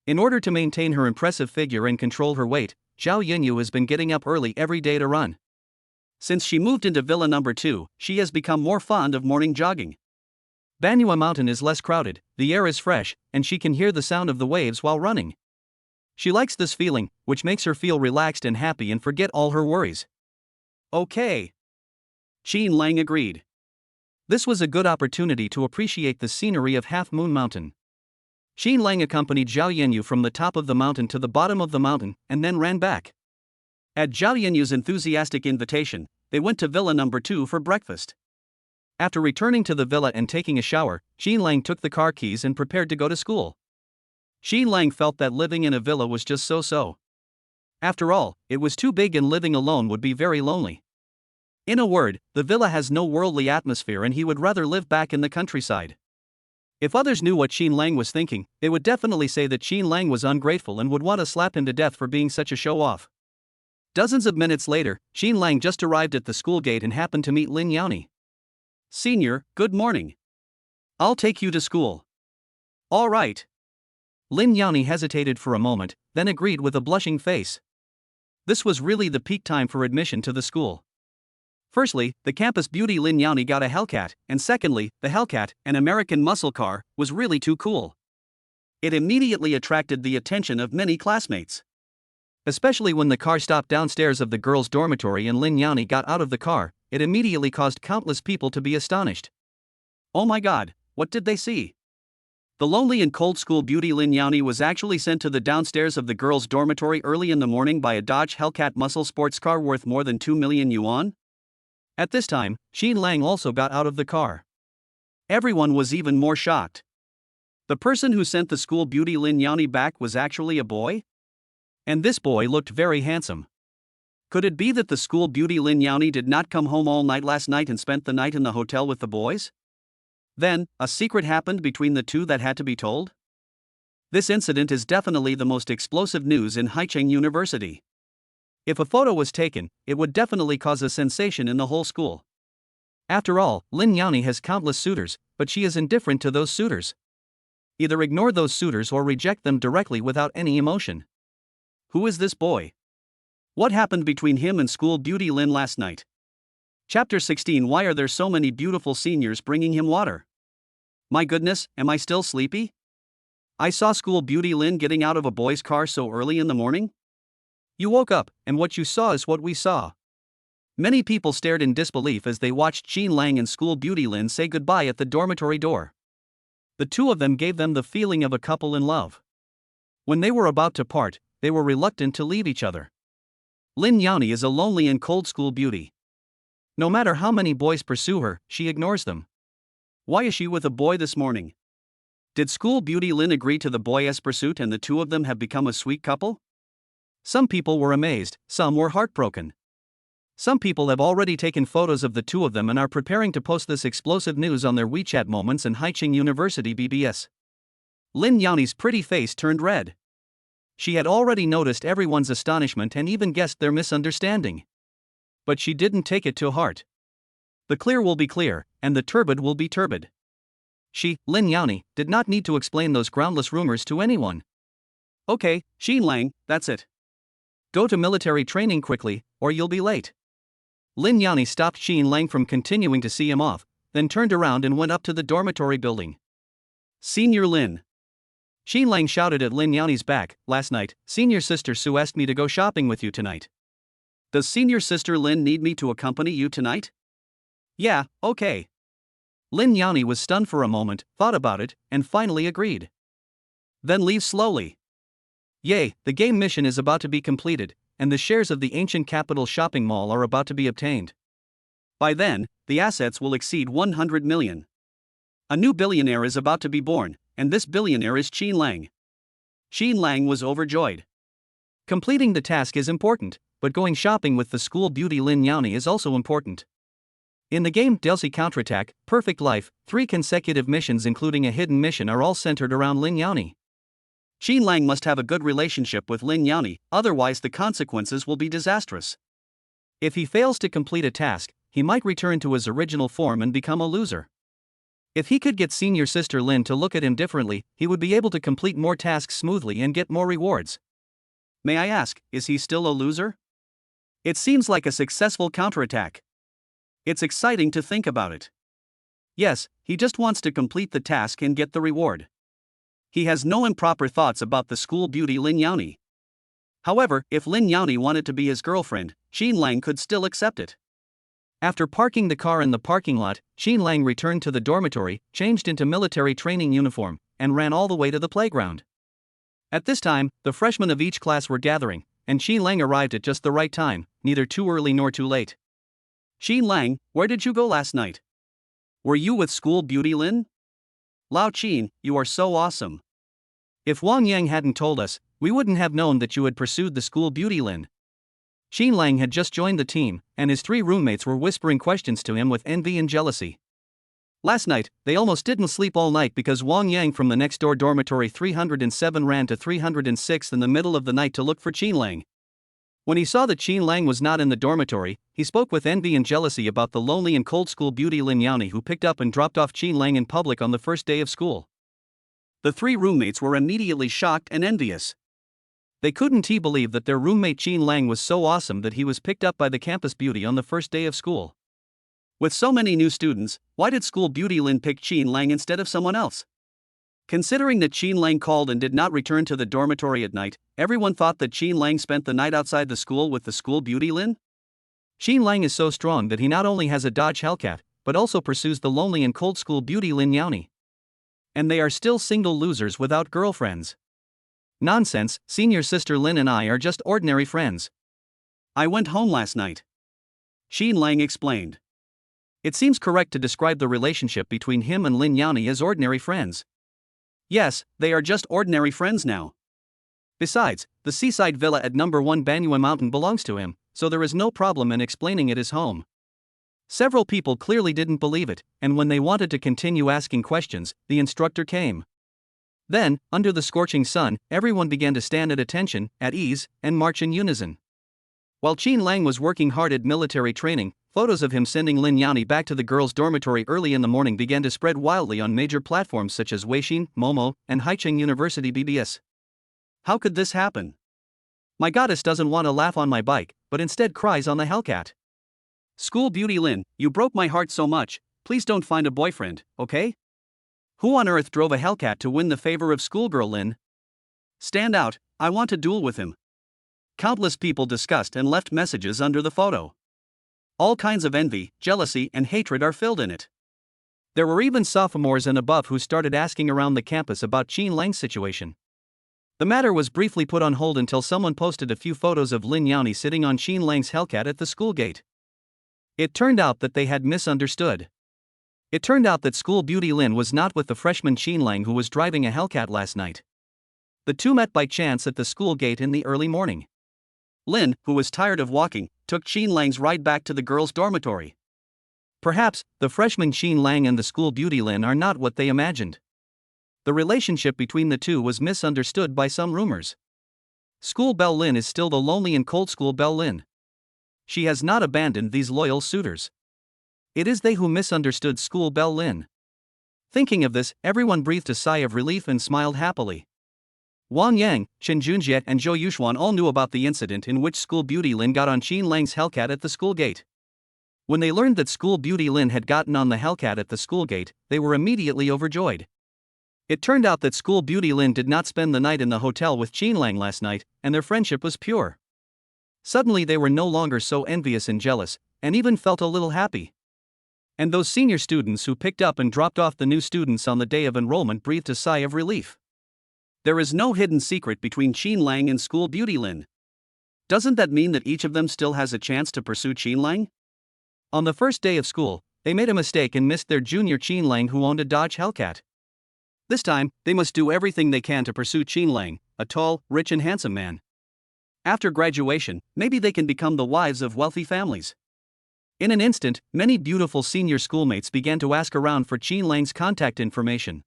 In order to maintain her impressive figure and control her weight, Zhao Yanyu has been getting up early every day to run. Since she moved into Villa number 2, she has become more fond of morning jogging. Banyue Mountain is less crowded, the air is fresh, and she can hear the sound of the waves while running. She likes this feeling, which makes her feel relaxed and happy and forget all her worries. Okay. Qin Lang agreed. This was a good opportunity to appreciate the scenery of Half Moon Mountain. Qin Lang accompanied Zhao Yanyu from the top of the mountain to the bottom of the mountain and then ran back. At Zhao Yanyu's enthusiastic invitation, they went to Villa number 2 for breakfast. After returning to the villa and taking a shower, Qin Lang took the car keys and prepared to go to school. Qin Lang felt that living in a villa was just so-so. After all, it was too big and living alone would be very lonely. In a word, the villa has no worldly atmosphere and he would rather live back in the countryside. If others knew what Qin Lang was thinking, they would definitely say that Qin Lang was ungrateful and would want to slap him to death for being such a show-off. Dozens of minutes later, Qin Lang just arrived at the school gate and happened to meet Lin Yani. Senior, good morning. I'll take you to school. All right. Lin Yani hesitated for a moment, then agreed with a blushing face. This was really the peak time for admission to the school. Firstly, the campus beauty Lin Yani got a Hellcat, and secondly, the Hellcat, an American muscle car, was really too cool. It immediately attracted the attention of many classmates. Especially when the car stopped downstairs of the girls' dormitory and Lin Yani got out of the car, it immediately caused countless people to be astonished. Oh my god, what did they see? The lonely and cold school beauty Lin Yani was actually sent to the downstairs of the girls' dormitory early in the morning by a Dodge Hellcat muscle sports car worth more than 2 million yuan? At this time, Qin Lang also got out of the car. Everyone was even more shocked. The person who sent the school beauty Lin Yani back was actually a boy? And this boy looked very handsome. Could it be that the school beauty Lin Yani did not come home all night last night and spent the night in the hotel with the boys? Then, a secret happened between the two that had to be told? This incident is definitely the most explosive news in Haicheng University. If a photo was taken, it would definitely cause a sensation in the whole school. After all, Lin Yani has countless suitors, but she is indifferent to those suitors. Either ignore those suitors or reject them directly without any emotion. Who is this boy? What happened between him and school beauty Lin last night? Chapter 16. Why are there so many beautiful seniors bringing him water? My goodness, am I still sleepy? I saw school beauty Lin getting out of a boy's car so early in the morning? You woke up, and what you saw is what we saw. Many people stared in disbelief as they watched Qin Lang and school beauty Lin say goodbye at the dormitory door. The two of them gave them the feeling of a couple in love. When they were about to part, they were reluctant to leave each other. Lin Yani is a lonely and cold school beauty. No matter how many boys pursue her, she ignores them. Why is she with a boy this morning? Did school beauty Lin agree to the boy's pursuit and the two of them have become a sweet couple? Some people were amazed, some were heartbroken. Some people have already taken photos of the two of them and are preparing to post this explosive news on their WeChat moments in Haicheng University BBS. Lin Yani's pretty face turned red. She had already noticed everyone's astonishment and even guessed their misunderstanding. But she didn't take it to heart. The clear will be clear, and the turbid will be turbid. She, Lin Yani, did not need to explain those groundless rumors to anyone. Okay, Qin Lang, that's it. Go to military training quickly, or you'll be late. Lin Yani stopped Qin Lang from continuing to see him off, then turned around and went up to the dormitory building. Senior Lin. Qin Lang shouted at Lin Yani's back, last night, Senior Sister Sue asked me to go shopping with you tonight. Does Senior Sister Lin need me to accompany you tonight? Yeah, okay. Lin Yani was stunned for a moment, thought about it, and finally agreed. Then leave slowly. Yay, the game mission is about to be completed, and the shares of the ancient capital shopping mall are about to be obtained. By then, the assets will exceed 100 million. A new billionaire is about to be born, and this billionaire is Qin Lang. Xin Lang was overjoyed. Completing the task is important, but going shopping with the school beauty Lin Yani is also important. In the game Delcy Counterattack, Perfect Life, 3 consecutive missions including a hidden mission are all centered around Lin Yani. Xin Lang must have a good relationship with Lin Yani, otherwise the consequences will be disastrous. If he fails to complete a task, he might return to his original form and become a loser. If he could get senior sister Lin to look at him differently, he would be able to complete more tasks smoothly and get more rewards. May I ask, is he still a loser? It seems like a successful counterattack. It's exciting to think about it. Yes, he just wants to complete the task and get the reward. He has no improper thoughts about the school beauty Lin Yani. However, if Lin Yani wanted to be his girlfriend, Xin Lang could still accept it. After parking the car in the parking lot, Xin Lang returned to the dormitory, changed into military training uniform, and ran all the way to the playground. At this time, the freshmen of each class were gathering, and Xin Lang arrived at just the right time, neither too early nor too late. Xin Lang, where did you go last night? Were you with school beauty Lin? Lao Qin, you are so awesome. If Wang Yang hadn't told us, we wouldn't have known that you had pursued the school beauty Lin. Xin Lang had just joined the team, and his 3 roommates were whispering questions to him with envy and jealousy. Last night, they almost didn't sleep all night because Wang Yang from the next door dormitory 307 ran to 306 in the middle of the night to look for Xin Lang. When he saw that Xin Lang was not in the dormitory, he spoke with envy and jealousy about the lonely and cold school beauty Lin Yani who picked up and dropped off Xin Lang in public on the first day of school. The 3 roommates were immediately shocked and envious. They couldn't believe that their roommate Xin Lang was so awesome that he was picked up by the campus beauty on the first day of school. With so many new students, why did school beauty Lin pick Xin Lang instead of someone else? Considering that Xin Lang called and did not return to the dormitory at night, everyone thought that Xin Lang spent the night outside the school with the school beauty Lin? Xin Lang is so strong that he not only has a Dodge Hellcat, but also pursues the lonely and cold school beauty Lin Yani. And they are still single losers without girlfriends. Nonsense, senior sister Lin and I are just ordinary friends. I went home last night. Xin Lang explained. It seems correct to describe the relationship between him and Lin Yani as ordinary friends. Yes, they are just ordinary friends now. Besides, the seaside villa at number 1 Banyue Mountain belongs to him, so there is no problem in explaining it as home. Several people clearly didn't believe it, and when they wanted to continue asking questions, the instructor came. Then, under the scorching sun, everyone began to stand at attention, at ease, and march in unison. While Xin Lang was working hard at military training, photos of him sending Lin Yani back to the girls' dormitory early in the morning began to spread wildly on major platforms such as Weixin, Momo, and Haicheng University BBS. How could this happen? My goddess doesn't want to laugh on my bike, but instead cries on the Hellcat. School beauty Lin, you broke my heart so much, please don't find a boyfriend, okay? Who on earth drove a Hellcat to win the favor of schoolgirl Lin? Stand out, I want to duel with him. Countless people discussed and left messages under the photo. All kinds of envy, jealousy, and hatred are filled in it. There were even sophomores and above who started asking around the campus about Xin Lang's situation. The matter was briefly put on hold until someone posted a few photos of Lin Yani sitting on Xin Lang's Hellcat at the school gate. It turned out that they had misunderstood. It turned out that school beauty Lin was not with the freshman Xin Lang who was driving a Hellcat last night. The two met by chance at the school gate in the early morning. Lin, who was tired of walking, took Xin Lang's ride back to the girls' dormitory. Perhaps, the freshman Xin Lang and the school beauty Lin are not what they imagined. The relationship between the two was misunderstood by some rumors. School belle Lin is still the lonely and cold school belle Lin. She has not abandoned these loyal suitors. It is they who misunderstood school belle Lin. Thinking of this, everyone breathed a sigh of relief and smiled happily. Wang Yang, Chen Junjie, and Zhou Yuxuan all knew about the incident in which school beauty Lin got on Xin Lang's Hellcat at the school gate. When they learned that school beauty Lin had gotten on the Hellcat at the school gate, they were immediately overjoyed. It turned out that school beauty Lin did not spend the night in the hotel with Xin Lang last night, and their friendship was pure. Suddenly they were no longer so envious and jealous, and even felt a little happy. And those senior students who picked up and dropped off the new students on the day of enrollment breathed a sigh of relief. There is no hidden secret between Xin Lang and school beauty Lin. Doesn't that mean that each of them still has a chance to pursue Xin Lang? On the first day of school, they made a mistake and missed their junior Xin Lang who owned a Dodge Hellcat. This time, they must do everything they can to pursue Xin Lang, a tall, rich and handsome man. After graduation, maybe they can become the wives of wealthy families. In an instant, many beautiful senior schoolmates began to ask around for Qin Lang's contact information.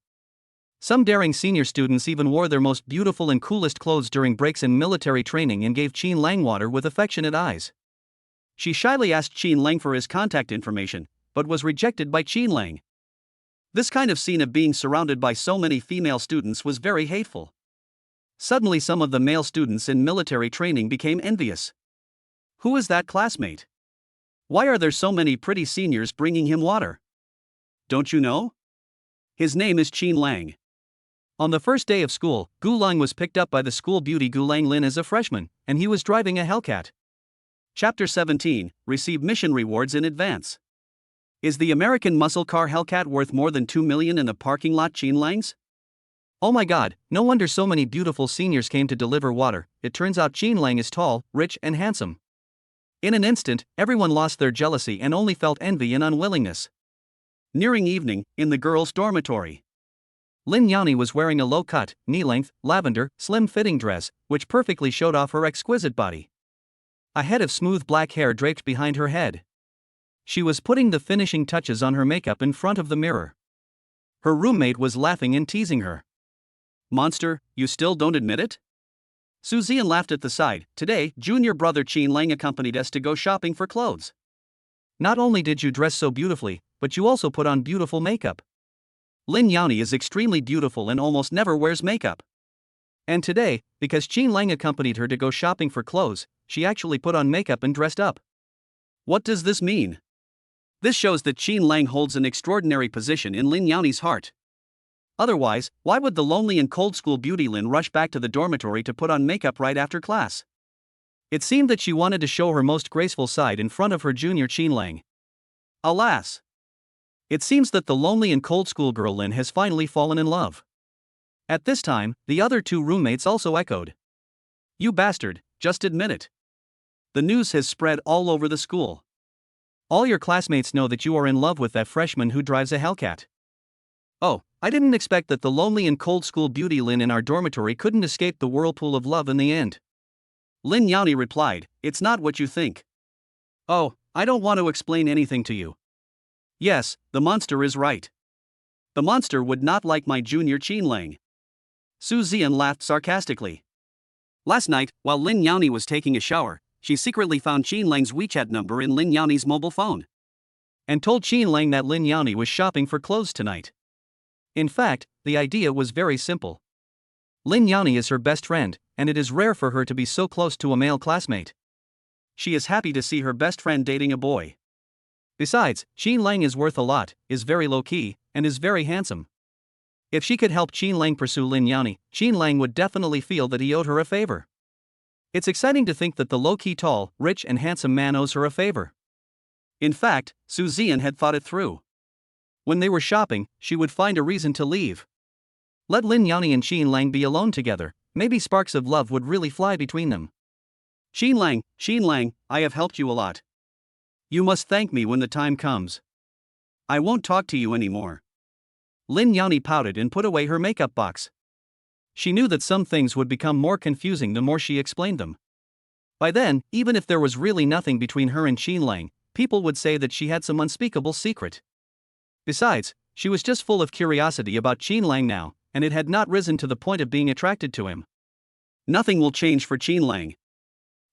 Some daring senior students even wore their most beautiful and coolest clothes during breaks in military training and gave Qin Lang water with affectionate eyes. She shyly asked Qin Lang for his contact information, but was rejected by Qin Lang. This kind of scene of being surrounded by so many female students was very hateful. Suddenly some of the male students in military training became envious. Who is that classmate? Why are there so many pretty seniors bringing him water? Don't you know? His name is Qin Lang. On the first day of school, Gu Lang was picked up by the school beauty Gu Lang Lin as a freshman, and he was driving a Hellcat. Chapter 17, Receive Mission Rewards in Advance. Is the American muscle car Hellcat worth more than $2 million in the parking lot Qin Lang's? Oh my god, no wonder so many beautiful seniors came to deliver water. It turns out Qin Lang is tall, rich and handsome. In an instant, everyone lost their jealousy and only felt envy and unwillingness. Nearing evening, in the girls' dormitory. Lin Yani was wearing a low-cut, knee-length, lavender, slim-fitting dress, which perfectly showed off her exquisite body. A head of smooth black hair draped behind her head. She was putting the finishing touches on her makeup in front of the mirror. Her roommate was laughing and teasing her. Monster, you still don't admit it? Su Zian laughed at the side. Today, junior brother Qin Lang accompanied us to go shopping for clothes. Not only did you dress so beautifully, but you also put on beautiful makeup. Lin Yani is extremely beautiful and almost never wears makeup. And today, because Qin Lang accompanied her to go shopping for clothes, she actually put on makeup and dressed up. What does this mean? This shows that Qin Lang holds an extraordinary position in Lin Yani's heart. Otherwise, why would the lonely and cold school beauty Lin rush back to the dormitory to put on makeup right after class? It seemed that she wanted to show her most graceful side in front of her junior Qin Lang. Alas! It seems that the lonely and cold schoolgirl Lin has finally fallen in love. At this time, the other two roommates also echoed. You bastard, just admit it. The news has spread all over the school. All your classmates know that you are in love with that freshman who drives a Hellcat. Oh, I didn't expect that the lonely and cold school beauty Lin in our dormitory couldn't escape the whirlpool of love in the end. Lin Yani replied, it's not what you think. Oh, I don't want to explain anything to you. Yes, the monster is right. The monster would not like my junior Qin Lang. Su Zian laughed sarcastically. Last night, while Lin Yani was taking a shower, she secretly found Qin Lang's WeChat number in Lin Yani's mobile phone. And told Qin Lang that Lin Yani was shopping for clothes tonight. In fact, the idea was very simple. Lin Yani is her best friend, and it is rare for her to be so close to a male classmate. She is happy to see her best friend dating a boy. Besides, Qin Lang is worth a lot, is very low-key, and is very handsome. If she could help Qin Lang pursue Lin Yani, Qin Lang would definitely feel that he owed her a favor. It's exciting to think that the low-key tall, rich and handsome man owes her a favor. In fact, Su Zian had thought it through. When they were shopping, she would find a reason to leave. Let Lin Yani and Qin Lang be alone together, maybe sparks of love would really fly between them. Qin Lang, I have helped you a lot. You must thank me when the time comes. I won't talk to you anymore. Lin Yani pouted and put away her makeup box. She knew that some things would become more confusing the more she explained them. By then, even if there was really nothing between her and Qin Lang, people would say that she had some unspeakable secret. Besides, she was just full of curiosity about Qin Lang now, and it had not risen to the point of being attracted to him. Nothing will change for Qin Lang.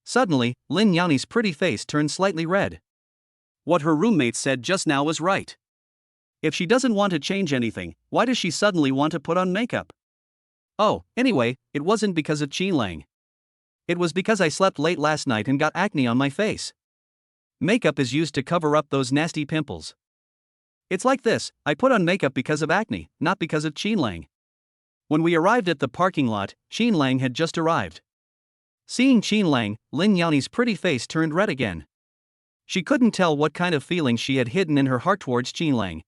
Suddenly, Lin Yani's pretty face turned slightly red. What her roommate said just now was right. If she doesn't want to change anything, why does she suddenly want to put on makeup? Oh, anyway, it wasn't because of Qin Lang. It was because I slept late last night and got acne on my face. Makeup is used to cover up those nasty pimples. It's like this, I put on makeup because of acne, not because of Qin Lang. When we arrived at the parking lot, Qin Lang had just arrived. Seeing Qin Lang, Lin Yani's pretty face turned red again. She couldn't tell what kind of feeling she had hidden in her heart towards Qin Lang.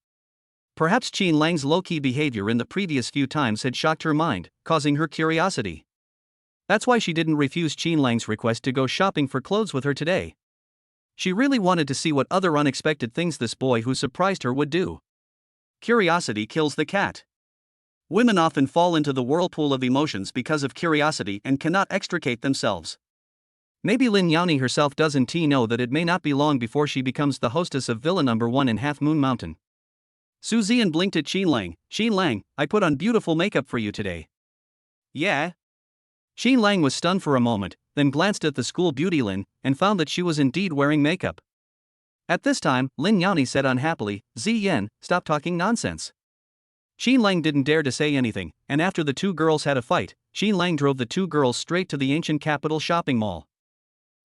Perhaps Qin Lang's low-key behavior in the previous few times had shocked her mind, causing her curiosity. That's why she didn't refuse Qin Lang's request to go shopping for clothes with her today. She really wanted to see what other unexpected things this boy who surprised her would do. Curiosity kills the cat. Women often fall into the whirlpool of emotions because of curiosity and cannot extricate themselves. Maybe Lin Yani herself doesn't know that it may not be long before she becomes the hostess of Villa Number 1 in Half Moon Mountain. Su Ziyan blinked at Xin Lang. Xin Lang, I put on beautiful makeup for you today. Yeah? Xin Lang was stunned for a moment, then glanced at the school beauty Lin, and found that she was indeed wearing makeup. At this time, Lin Yani said unhappily, Ziyan, stop talking nonsense. Xin Lang didn't dare to say anything, and after the two girls had a fight, Xin Lang drove the two girls straight to the ancient capital shopping mall.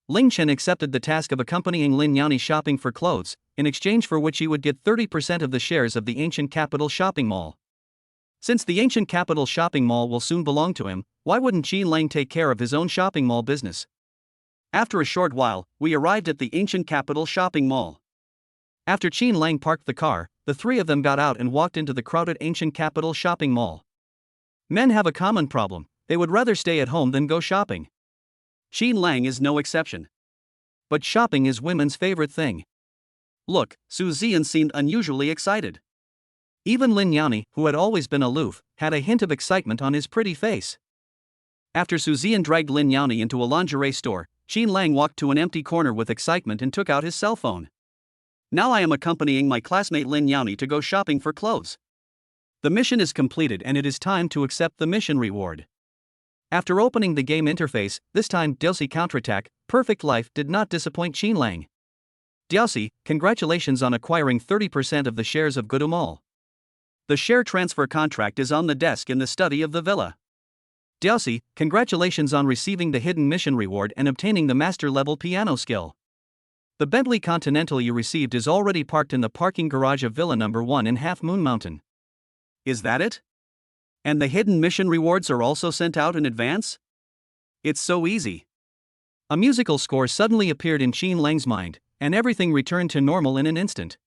Ling Chen accepted the task of accompanying Lin Yani shopping for clothes, in exchange for which he would get 30% of the shares of the ancient capital shopping mall. Since the ancient capital shopping mall will soon belong to him, why wouldn't Xin Lang take care of his own shopping mall business? After a short while, we arrived at the ancient capital shopping mall. After Xin Lang parked the car, the three of them got out and walked into the crowded ancient capital shopping mall. Men have a common problem: they would rather stay at home than go shopping. Xin Lang is no exception. But shopping is women's favorite thing. Look, Su Ziyan seemed unusually excited. Even Lin Yani, who had always been aloof, had a hint of excitement on his pretty face. After Su Ziyan dragged Lin Yani into a lingerie store, Xin Lang walked to an empty corner with excitement and took out his cell phone. Now I am accompanying my classmate Lin Yani to go shopping for clothes. The mission is completed and it is time to accept the mission reward. After opening the game interface, this time Diaosi counterattack, Perfect Life did not disappoint Xin Lang. Diaosi, congratulations on acquiring 30% of the shares of Gudu Mall. The share transfer contract is on the desk in the study of the villa. Diaosi, congratulations on receiving the hidden mission reward and obtaining the master level piano skill. The Bentley Continental you received is already parked in the parking garage of Villa Number 1 in Half Moon Mountain. Is that it? And the hidden mission rewards are also sent out in advance? It's so easy. A musical score suddenly appeared in Xin Lang's mind, and everything returned to normal in an instant.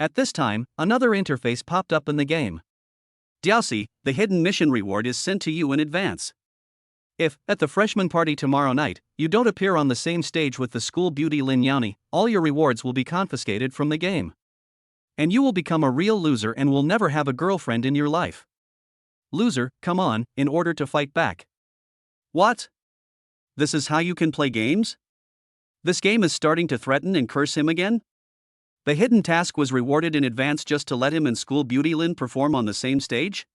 At this time, another interface popped up in the game. Diaosi, the hidden mission reward is sent to you in advance. If, at the freshman party tomorrow night, you don't appear on the same stage with the school beauty Lin Yani, all your rewards will be confiscated from the game. And you will become a real loser and will never have a girlfriend in your life. Loser, come on, in order to fight back. What? This is how you can play games? This game is starting to threaten and curse him again? The hidden task was rewarded in advance just to let him and school beauty Lin perform on the same stage?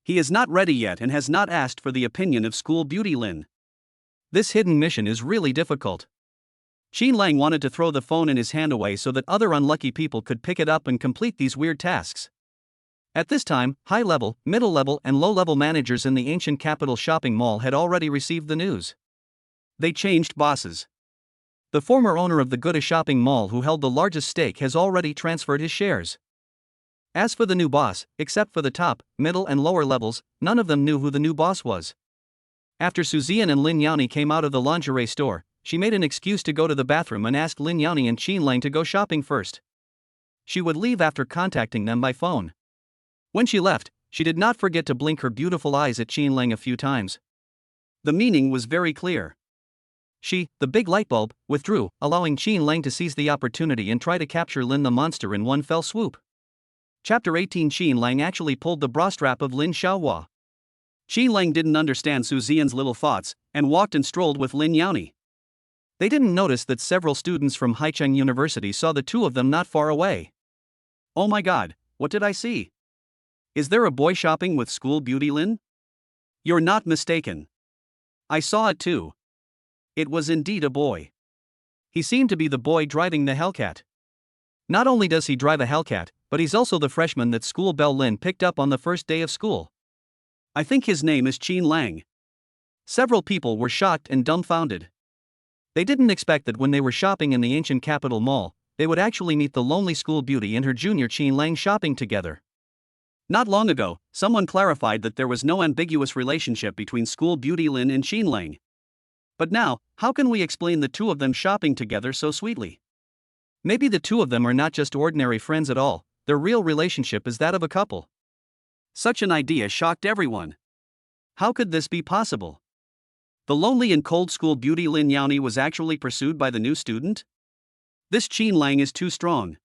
He is not ready yet and has not asked for the opinion of school beauty Lin. This hidden mission is really difficult. Xin Lang wanted to throw the phone in his hand away so that other unlucky people could pick it up and complete these weird tasks. At this time, high-level, middle-level and low-level managers in the ancient capital shopping mall had already received the news. They changed bosses. The former owner of the Guda shopping mall who held the largest stake has already transferred his shares. As for the new boss, except for the top, middle and lower levels, none of them knew who the new boss was. After Su Ziyan and Lin Yani came out of the lingerie store, she made an excuse to go to the bathroom and asked Lin Yani and Xin Lang to go shopping first. She would leave after contacting them by phone. When she left, she did not forget to blink her beautiful eyes at Xin Lang a few times. The meaning was very clear. She, the big lightbulb, withdrew, allowing Xin Lang to seize the opportunity and try to capture Lin the monster in one fell swoop. Chapter 18. Xin Lang actually pulled the bra strap of Lin Xiaohua. Xin Lang didn't understand Su Ziyan's little thoughts, and walked and strolled with Lin Yani. They didn't notice that several students from Haicheng University saw the two of them not far away. Oh my god, what did I see? Is there a boy shopping with school beauty Lin? You're not mistaken. I saw it too. It was indeed a boy. He seemed to be the boy driving the Hellcat. Not only does he drive a Hellcat, but he's also the freshman that school belle Lin picked up on the first day of school. I think his name is Xin Lang. Several people were shocked and dumbfounded. They didn't expect that when they were shopping in the ancient capital mall, they would actually meet the lonely school beauty and her junior Xin Lang shopping together. Not long ago, someone clarified that there was no ambiguous relationship between school beauty Lin and Xin Lang. But now, how can we explain the two of them shopping together so sweetly? Maybe the two of them are not just ordinary friends at all, their real relationship is that of a couple. Such an idea shocked everyone. How could this be possible? The lonely and cold school beauty Lin Yani was actually pursued by the new student? This Xin Lang is too strong.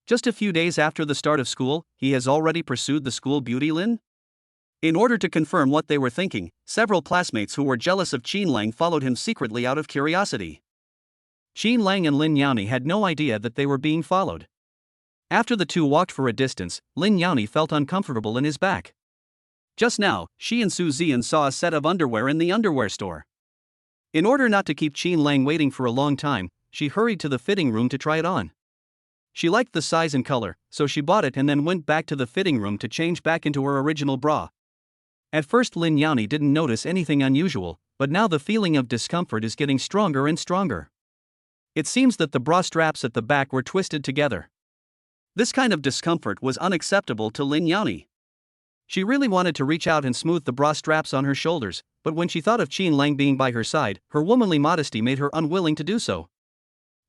Just a few days after the start of school, he has already pursued the school beauty Lin? In order to confirm what they were thinking, several classmates who were jealous of Qin Lang followed him secretly out of curiosity. Qin Lang and Lin Yani had no idea that they were being followed. After the two walked for a distance, Lin Yani felt uncomfortable in his back. Just now, she and Su Zian saw a set of underwear in the underwear store. In order not to keep Qin Lang waiting for a long time, she hurried to the fitting room to try it on. She liked the size and color, so she bought it and then went back to the fitting room to change back into her original bra. At first Lin Yani didn't notice anything unusual, but now the feeling of discomfort is getting stronger and stronger. It seems that the bra straps at the back were twisted together. This kind of discomfort was unacceptable to Lin Yani. She really wanted to reach out and smooth the bra straps on her shoulders, but when she thought of Qin Lang being by her side, her womanly modesty made her unwilling to do so.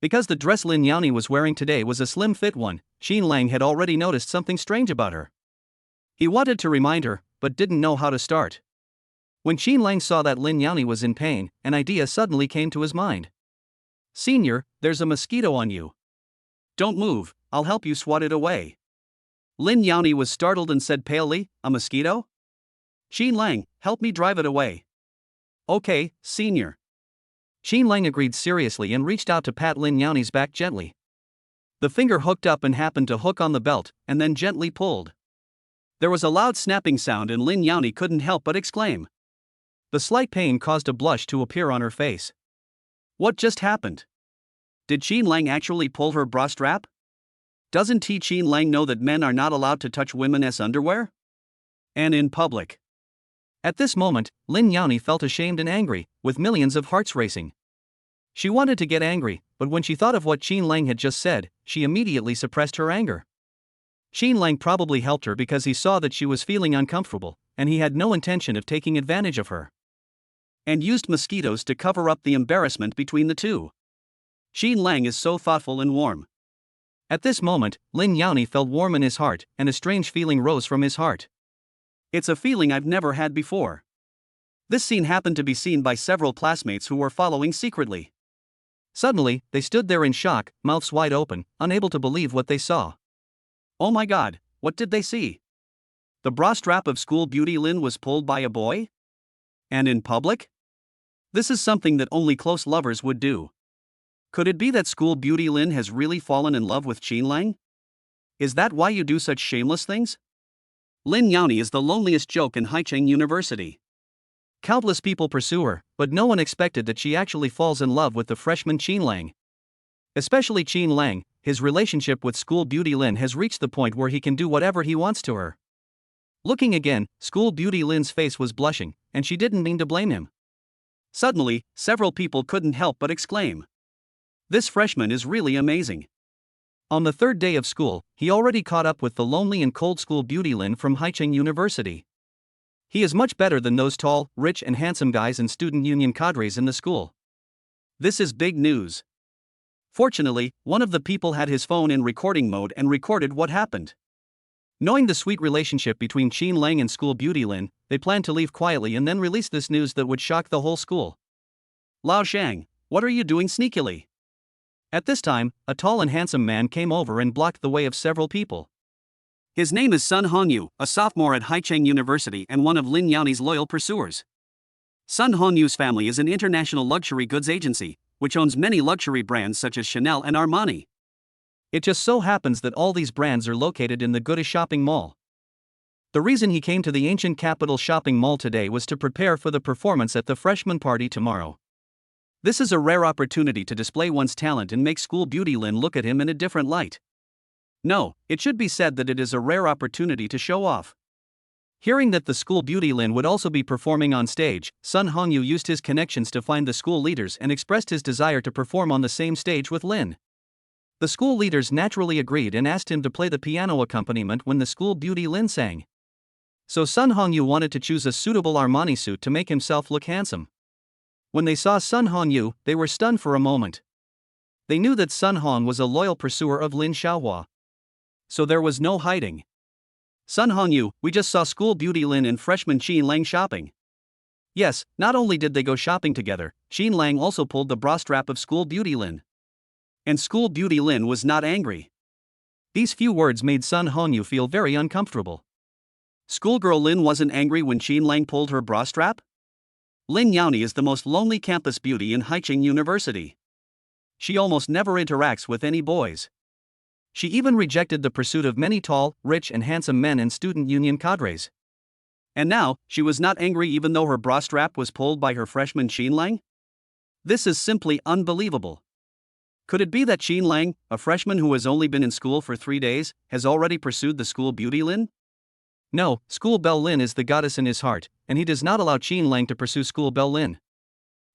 Because the dress Lin Yani was wearing today was a slim-fit one, Qin Lang had already noticed something strange about her. He wanted to remind her, but didn't know how to start. When Qin Lang saw that Lin Yani was in pain, an idea suddenly came to his mind. "Senior, there's a mosquito on you. Don't move, I'll help you swat it away." Lin Yani was startled and said palely, "A mosquito? Qin Lang, help me drive it away." "Okay, senior." Qin Lang agreed seriously and reached out to pat Lin Yani's back gently. The finger hooked up and happened to hook on the belt, and then gently pulled. There was a loud snapping sound and Lin Yani couldn't help but exclaim. The slight pain caused a blush to appear on her face. What just happened? Did Qin Lang actually pull her bra strap? Doesn't Qin Lang know that men are not allowed to touch women's underwear? And in public. At this moment, Lin Yani felt ashamed and angry, with millions of hearts racing. She wanted to get angry, but when she thought of what Qin Lang had just said, she immediately suppressed her anger. Qin Lang probably helped her because he saw that she was feeling uncomfortable, and he had no intention of taking advantage of her. And used mosquitoes to cover up the embarrassment between the two. Qin Lang is so thoughtful and warm. At this moment, Lin Yani felt warm in his heart, and a strange feeling rose from his heart. It's a feeling I've never had before. This scene happened to be seen by several classmates who were following secretly. Suddenly, they stood there in shock, mouths wide open, unable to believe what they saw. Oh my god, what did they see? The bra strap of school beauty Lin was pulled by a boy? And in public? This is something that only close lovers would do. Could it be that school beauty Lin has really fallen in love with Qin Lang? Is that why you do such shameless things? Lin Yani is the loneliest joke in Haicheng University. Countless people pursue her, but no one expected that she actually falls in love with the freshman Qin Lang. Especially Qin Lang, his relationship with school beauty Lin has reached the point where he can do whatever he wants to her. Looking again, school beauty Lin's face was blushing, and she didn't mean to blame him. Suddenly, several people couldn't help but exclaim. This freshman is really amazing. On the third day of school, he already caught up with the lonely and cold school beauty Lin from Haicheng University. He is much better than those tall, rich and handsome guys and student union cadres in the school. This is big news. Fortunately, one of the people had his phone in recording mode and recorded what happened. Knowing the sweet relationship between Qin Lang and school beauty Lin, they planned to leave quietly and then release this news that would shock the whole school. Lao Shang, what are you doing sneakily? At this time, a tall and handsome man came over and blocked the way of several people. His name is Sun Hongyu, a sophomore at Haicheng University and one of Lin Yani's loyal pursuers. Sun Hongyu's family is an international luxury goods agency, which owns many luxury brands such as Chanel and Armani. It just so happens that all these brands are located in the Goodish shopping mall. The reason he came to the ancient capital shopping mall today was to prepare for the performance at the freshman party tomorrow. This is a rare opportunity to display one's talent and make school beauty Lin look at him in a different light. No, it should be said that it is a rare opportunity to show off. Hearing that the school beauty Lin would also be performing on stage, Sun Hongyu used his connections to find the school leaders and expressed his desire to perform on the same stage with Lin. The school leaders naturally agreed and asked him to play the piano accompaniment when the school beauty Lin sang. So Sun Hongyu wanted to choose a suitable Armani suit to make himself look handsome. When they saw Sun Hongyu, they were stunned for a moment. They knew that Sun Hong was a loyal pursuer of Lin Xiaohua. So there was no hiding. Sun Hongyu, we just saw school beauty Lin and freshman Qin Lang shopping. Yes, not only did they go shopping together, Qin Lang also pulled the bra strap of school beauty Lin. And school beauty Lin was not angry. These few words made Sun Hongyu feel very uncomfortable. Schoolgirl Lin wasn't angry when Qin Lang pulled her bra strap? Lin Yani is the most lonely campus beauty in Haicheng University. She almost never interacts with any boys. She even rejected the pursuit of many tall, rich and handsome men in student union cadres. And now, she was not angry even though her bra strap was pulled by her freshman Qin Lang? This is simply unbelievable. Could it be that Qin Lang, a freshman who has only been in school for 3 days, has already pursued the school beauty Lin? No, school belle Lin is the goddess in his heart, and he does not allow Qin Lang to pursue school belle Lin.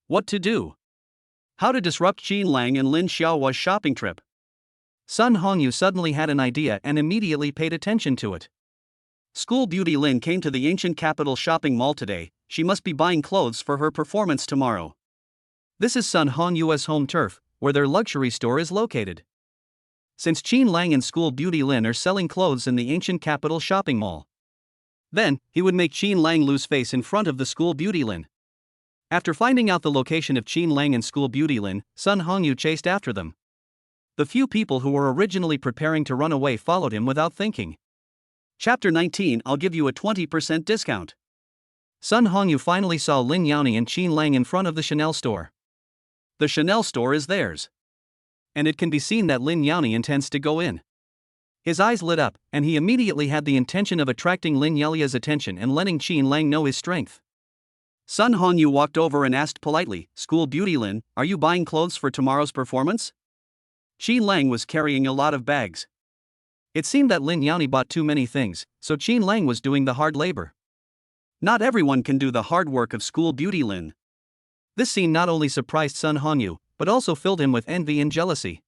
What to do? How to disrupt Qin Lang and Lin Xiaohua's shopping trip? Sun Hongyu suddenly had an idea and immediately paid attention to it. School beauty Lin came to the ancient capital shopping mall today. She must be buying clothes for her performance tomorrow. This is Sun Hongyu's home turf, where their luxury store is located. Since Qin Lang and school beauty Lin are selling clothes in the ancient capital shopping mall, then he would make Qin Lang lose face in front of the school beauty Lin. After finding out the location of Qin Lang and school beauty Lin, Sun Hongyu chased after them. The few people who were originally preparing to run away followed him without thinking. Chapter 19, I'll give you a 20% discount. Sun Hongyu finally saw Lin Yani and Qin Lang in front of the Chanel store. The Chanel store is theirs. And it can be seen that Lin Yani intends to go in. His eyes lit up, and he immediately had the intention of attracting Lin Yalia's attention and letting Qin Lang know his strength. Sun Hongyu walked over and asked politely, "School beauty Lin, are you buying clothes for tomorrow's performance?" Qin Lang was carrying a lot of bags. It seemed that Lin Yani bought too many things, so Qin Lang was doing the hard labor. Not everyone can do the hard work of school beauty Lin. This scene not only surprised Sun Hongyu, but also filled him with envy and jealousy.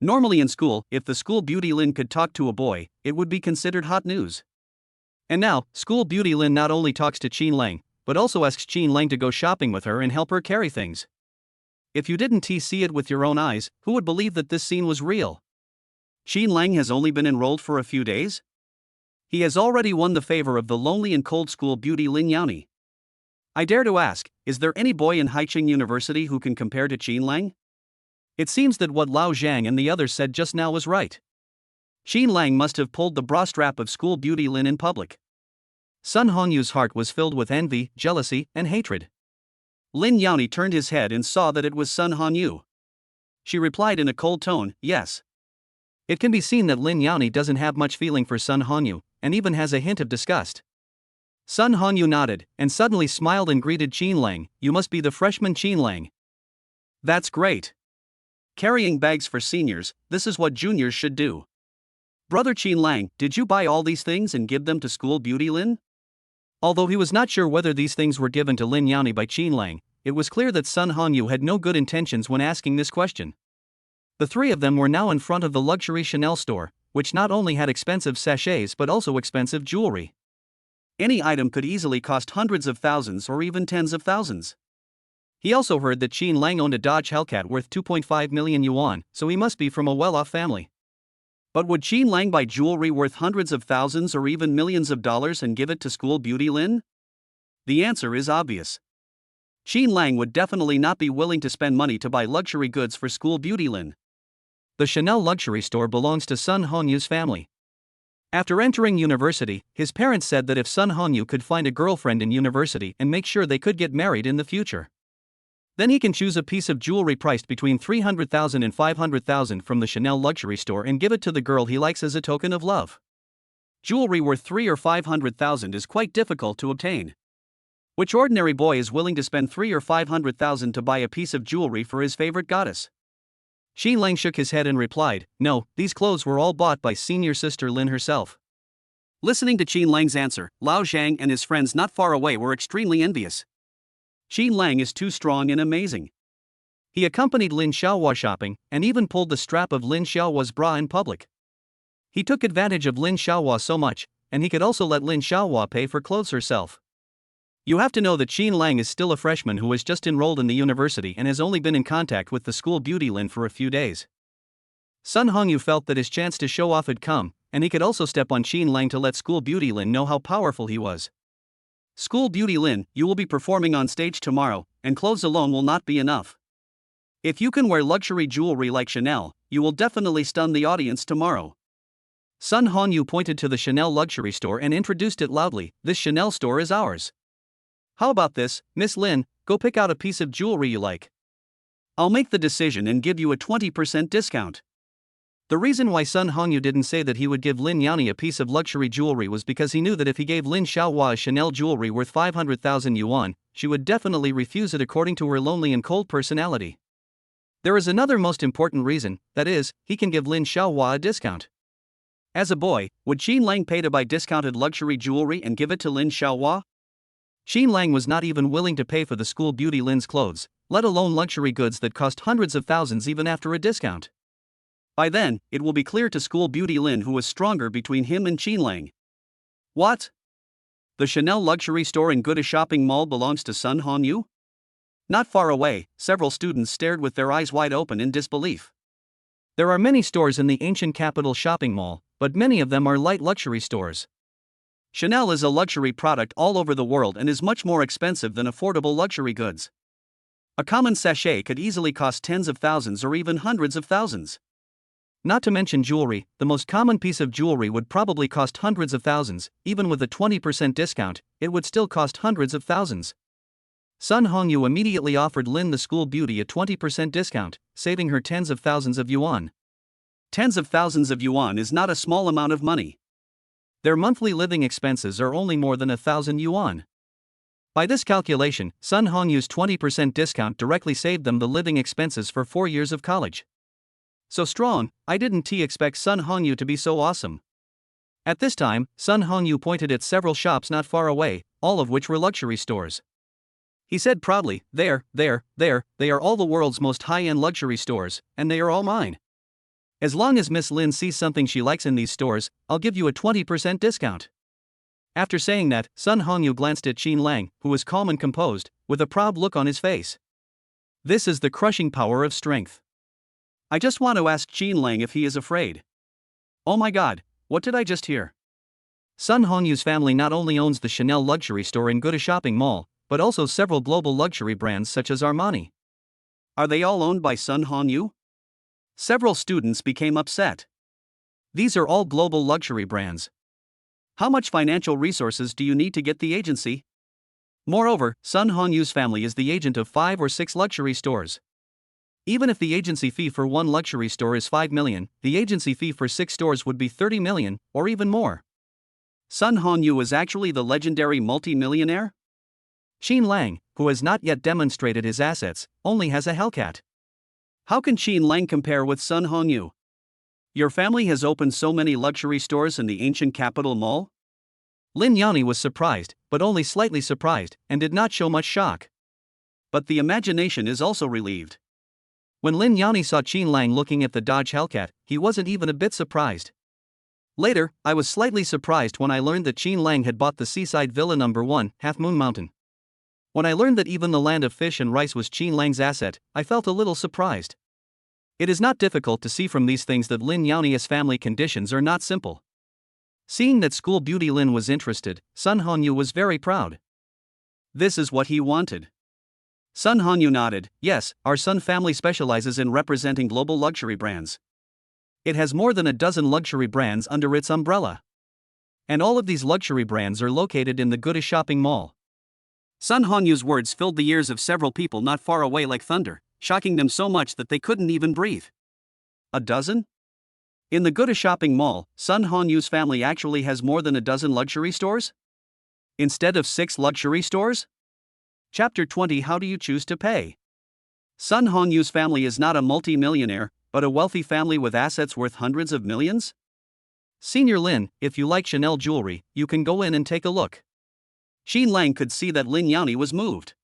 Normally in school, if the school beauty Lin could talk to a boy, it would be considered hot news. And now, school beauty Lin not only talks to Qin Lang, but also asks Qin Lang to go shopping with her and help her carry things. If you didn't see it with your own eyes, who would believe that this scene was real? Qin Lang has only been enrolled for a few days? He has already won the favor of the lonely and cold school beauty Lin Yani. I dare to ask, is there any boy in Haicheng University who can compare to Qin Lang? It seems that what Lao Zhang and the others said just now was right. Qin Lang must have pulled the bra strap of school beauty Lin in public. Sun Hongyu's heart was filled with envy, jealousy, and hatred. Lin Yani turned his head and saw that it was Sun Hongyu. She replied in a cold tone, "Yes." It can be seen that Lin Yani doesn't have much feeling for Sun Hongyu, and even has a hint of disgust. Sun Hongyu nodded, and suddenly smiled and greeted Qin Lang, "You must be the freshman Qin Lang." That's great. Carrying bags for seniors, this is what juniors should do. Brother Qin Lang, did you buy all these things and give them to school beauty Lin? Although he was not sure whether these things were given to Lin Yani by Qin Lang, it was clear that Sun Hongyu had no good intentions when asking this question. The three of them were now in front of the luxury Chanel store, which not only had expensive sachets but also expensive jewelry. Any item could easily cost hundreds of thousands or even tens of thousands. He also heard that Qin Lang owned a Dodge Hellcat worth 2.5 million yuan, so he must be from a well-off family. But would Qin Lang buy jewelry worth hundreds of thousands or even millions of dollars and give it to school beauty Lin? The answer is obvious. Qin Lang would definitely not be willing to spend money to buy luxury goods for school beauty Lin. The Chanel luxury store belongs to Sun Hongyu's family. After entering university, his parents said that if Sun Hongyu could find a girlfriend in university and make sure they could get married in the future, then he can choose a piece of jewelry priced between 300,000 and 500,000 from the Chanel luxury store and give it to the girl he likes as a token of love. Jewelry worth 3 or 500,000 is quite difficult to obtain. Which ordinary boy is willing to spend 3 or 500,000 to buy a piece of jewelry for his favorite goddess? Qin Lang shook his head and replied, "No, these clothes were all bought by senior sister Lin herself." Listening to Qin Lang's answer, Lao Zhang and his friends not far away were extremely envious. Qin Lang is too strong and amazing. He accompanied Lin Xiaohua shopping, and even pulled the strap of Lin Xiaohua's bra in public. He took advantage of Lin Xiaohua so much, and he could also let Lin Xiaohua pay for clothes herself. You have to know that Qin Lang is still a freshman who has just enrolled in the university and has only been in contact with the school beauty Lin for a few days. Sun Hongyu felt that his chance to show off had come, and he could also step on Qin Lang to let school beauty Lin know how powerful he was. School beauty Lin, you will be performing on stage tomorrow, and clothes alone will not be enough. If you can wear luxury jewelry like Chanel, you will definitely stun the audience tomorrow. Sun Hongyu pointed to the Chanel luxury store and introduced it loudly. This Chanel store is ours. How about this, Miss Lin, go pick out a piece of jewelry you like. I'll make the decision and give you a 20% discount. The reason why Sun Hongyu didn't say that he would give Lin Yani a piece of luxury jewelry was because he knew that if he gave Lin Xiaohua a Chanel jewelry worth 500,000 yuan, she would definitely refuse it according to her lonely and cold personality. There is another most important reason, that is, he can give Lin Xiaohua a discount. As a boy, would Qin Lang pay to buy discounted luxury jewelry and give it to Lin Xiaohua? Qin Lang was not even willing to pay for the school beauty Lin's clothes, let alone luxury goods that cost hundreds of thousands even after a discount. By then, it will be clear to school beauty Lin who was stronger between him and Qin Lang. What? The Chanel luxury store in Guda shopping mall belongs to Sun Hongyu? Not far away, several students stared with their eyes wide open in disbelief. There are many stores in the ancient capital shopping mall, but many of them are light luxury stores. Chanel is a luxury product all over the world and is much more expensive than affordable luxury goods. A common sachet could easily cost tens of thousands or even hundreds of thousands. Not to mention jewelry, the most common piece of jewelry would probably cost hundreds of thousands. Even with a 20% discount, it would still cost hundreds of thousands. Sun Hongyu immediately offered Lin the school beauty a 20% discount, saving her tens of thousands of yuan. Tens of thousands of yuan is not a small amount of money. Their monthly living expenses are only more than 1,000 yuan. By this calculation, Sun Hongyu's 20% discount directly saved them the living expenses for 4 years of college. So strong, I didn't expect Sun Hongyu to be so awesome. At this time, Sun Hongyu pointed at several shops not far away, all of which were luxury stores. He said proudly, they are all the world's most high-end luxury stores, and they are all mine. As long as Miss Lin sees something she likes in these stores, I'll give you a 20% discount. After saying that, Sun Hongyu glanced at Qin Lang, who was calm and composed, with a proud look on his face. This is the crushing power of strength. I just want to ask Qin Lang if he is afraid. Oh my god, what did I just hear? Sun Hongyu's family not only owns the Chanel luxury store in Guda shopping mall, but also several global luxury brands such as Armani. Are they all owned by Sun Hongyu? Several students became upset. These are all global luxury brands. How much financial resources do you need to get the agency? Moreover, Sun Hongyu's family is the agent of 5 or 6 luxury stores. Even if the agency fee for one luxury store is 5 million, the agency fee for 6 stores would be 30 million, or even more. Sun Hongyu is actually the legendary multi-millionaire? Qin Lang, who has not yet demonstrated his assets, only has a Hellcat. How can Qin Lang compare with Sun Hongyu? Your family has opened so many luxury stores in the ancient capital mall? Lin Yani was surprised, but only slightly surprised, and did not show much shock. But the imagination is also relieved. When Lin Yani saw Qin Lang looking at the Dodge Hellcat, he wasn't even a bit surprised. Later, I was slightly surprised when I learned that Qin Lang had bought the seaside villa No. 1, Half Moon Mountain. When I learned that even the land of fish and rice was Qin Lang's asset, I felt a little surprised. It is not difficult to see from these things that Lin Yani's family conditions are not simple. Seeing that school beauty Lin was interested, Sun Hongyu was very proud. This is what he wanted. Sun Hongyu nodded, yes, our Sun family specializes in representing global luxury brands. It has more than a dozen luxury brands under its umbrella. And all of these luxury brands are located in the Guda shopping mall. Sun Hongyu's words filled the ears of several people not far away like thunder, shocking them so much that they couldn't even breathe. A dozen? In the Guda shopping mall, Sun Honyu's family actually has more than a dozen luxury stores? Instead of 6 luxury stores? Chapter 20 How do you choose to pay? Sun Honyu's family is not a multi-millionaire, but a wealthy family with assets worth hundreds of millions? Senior Lin, if you like Chanel jewelry, you can go in and take a look. Qin Lang could see that Lin Yani was moved.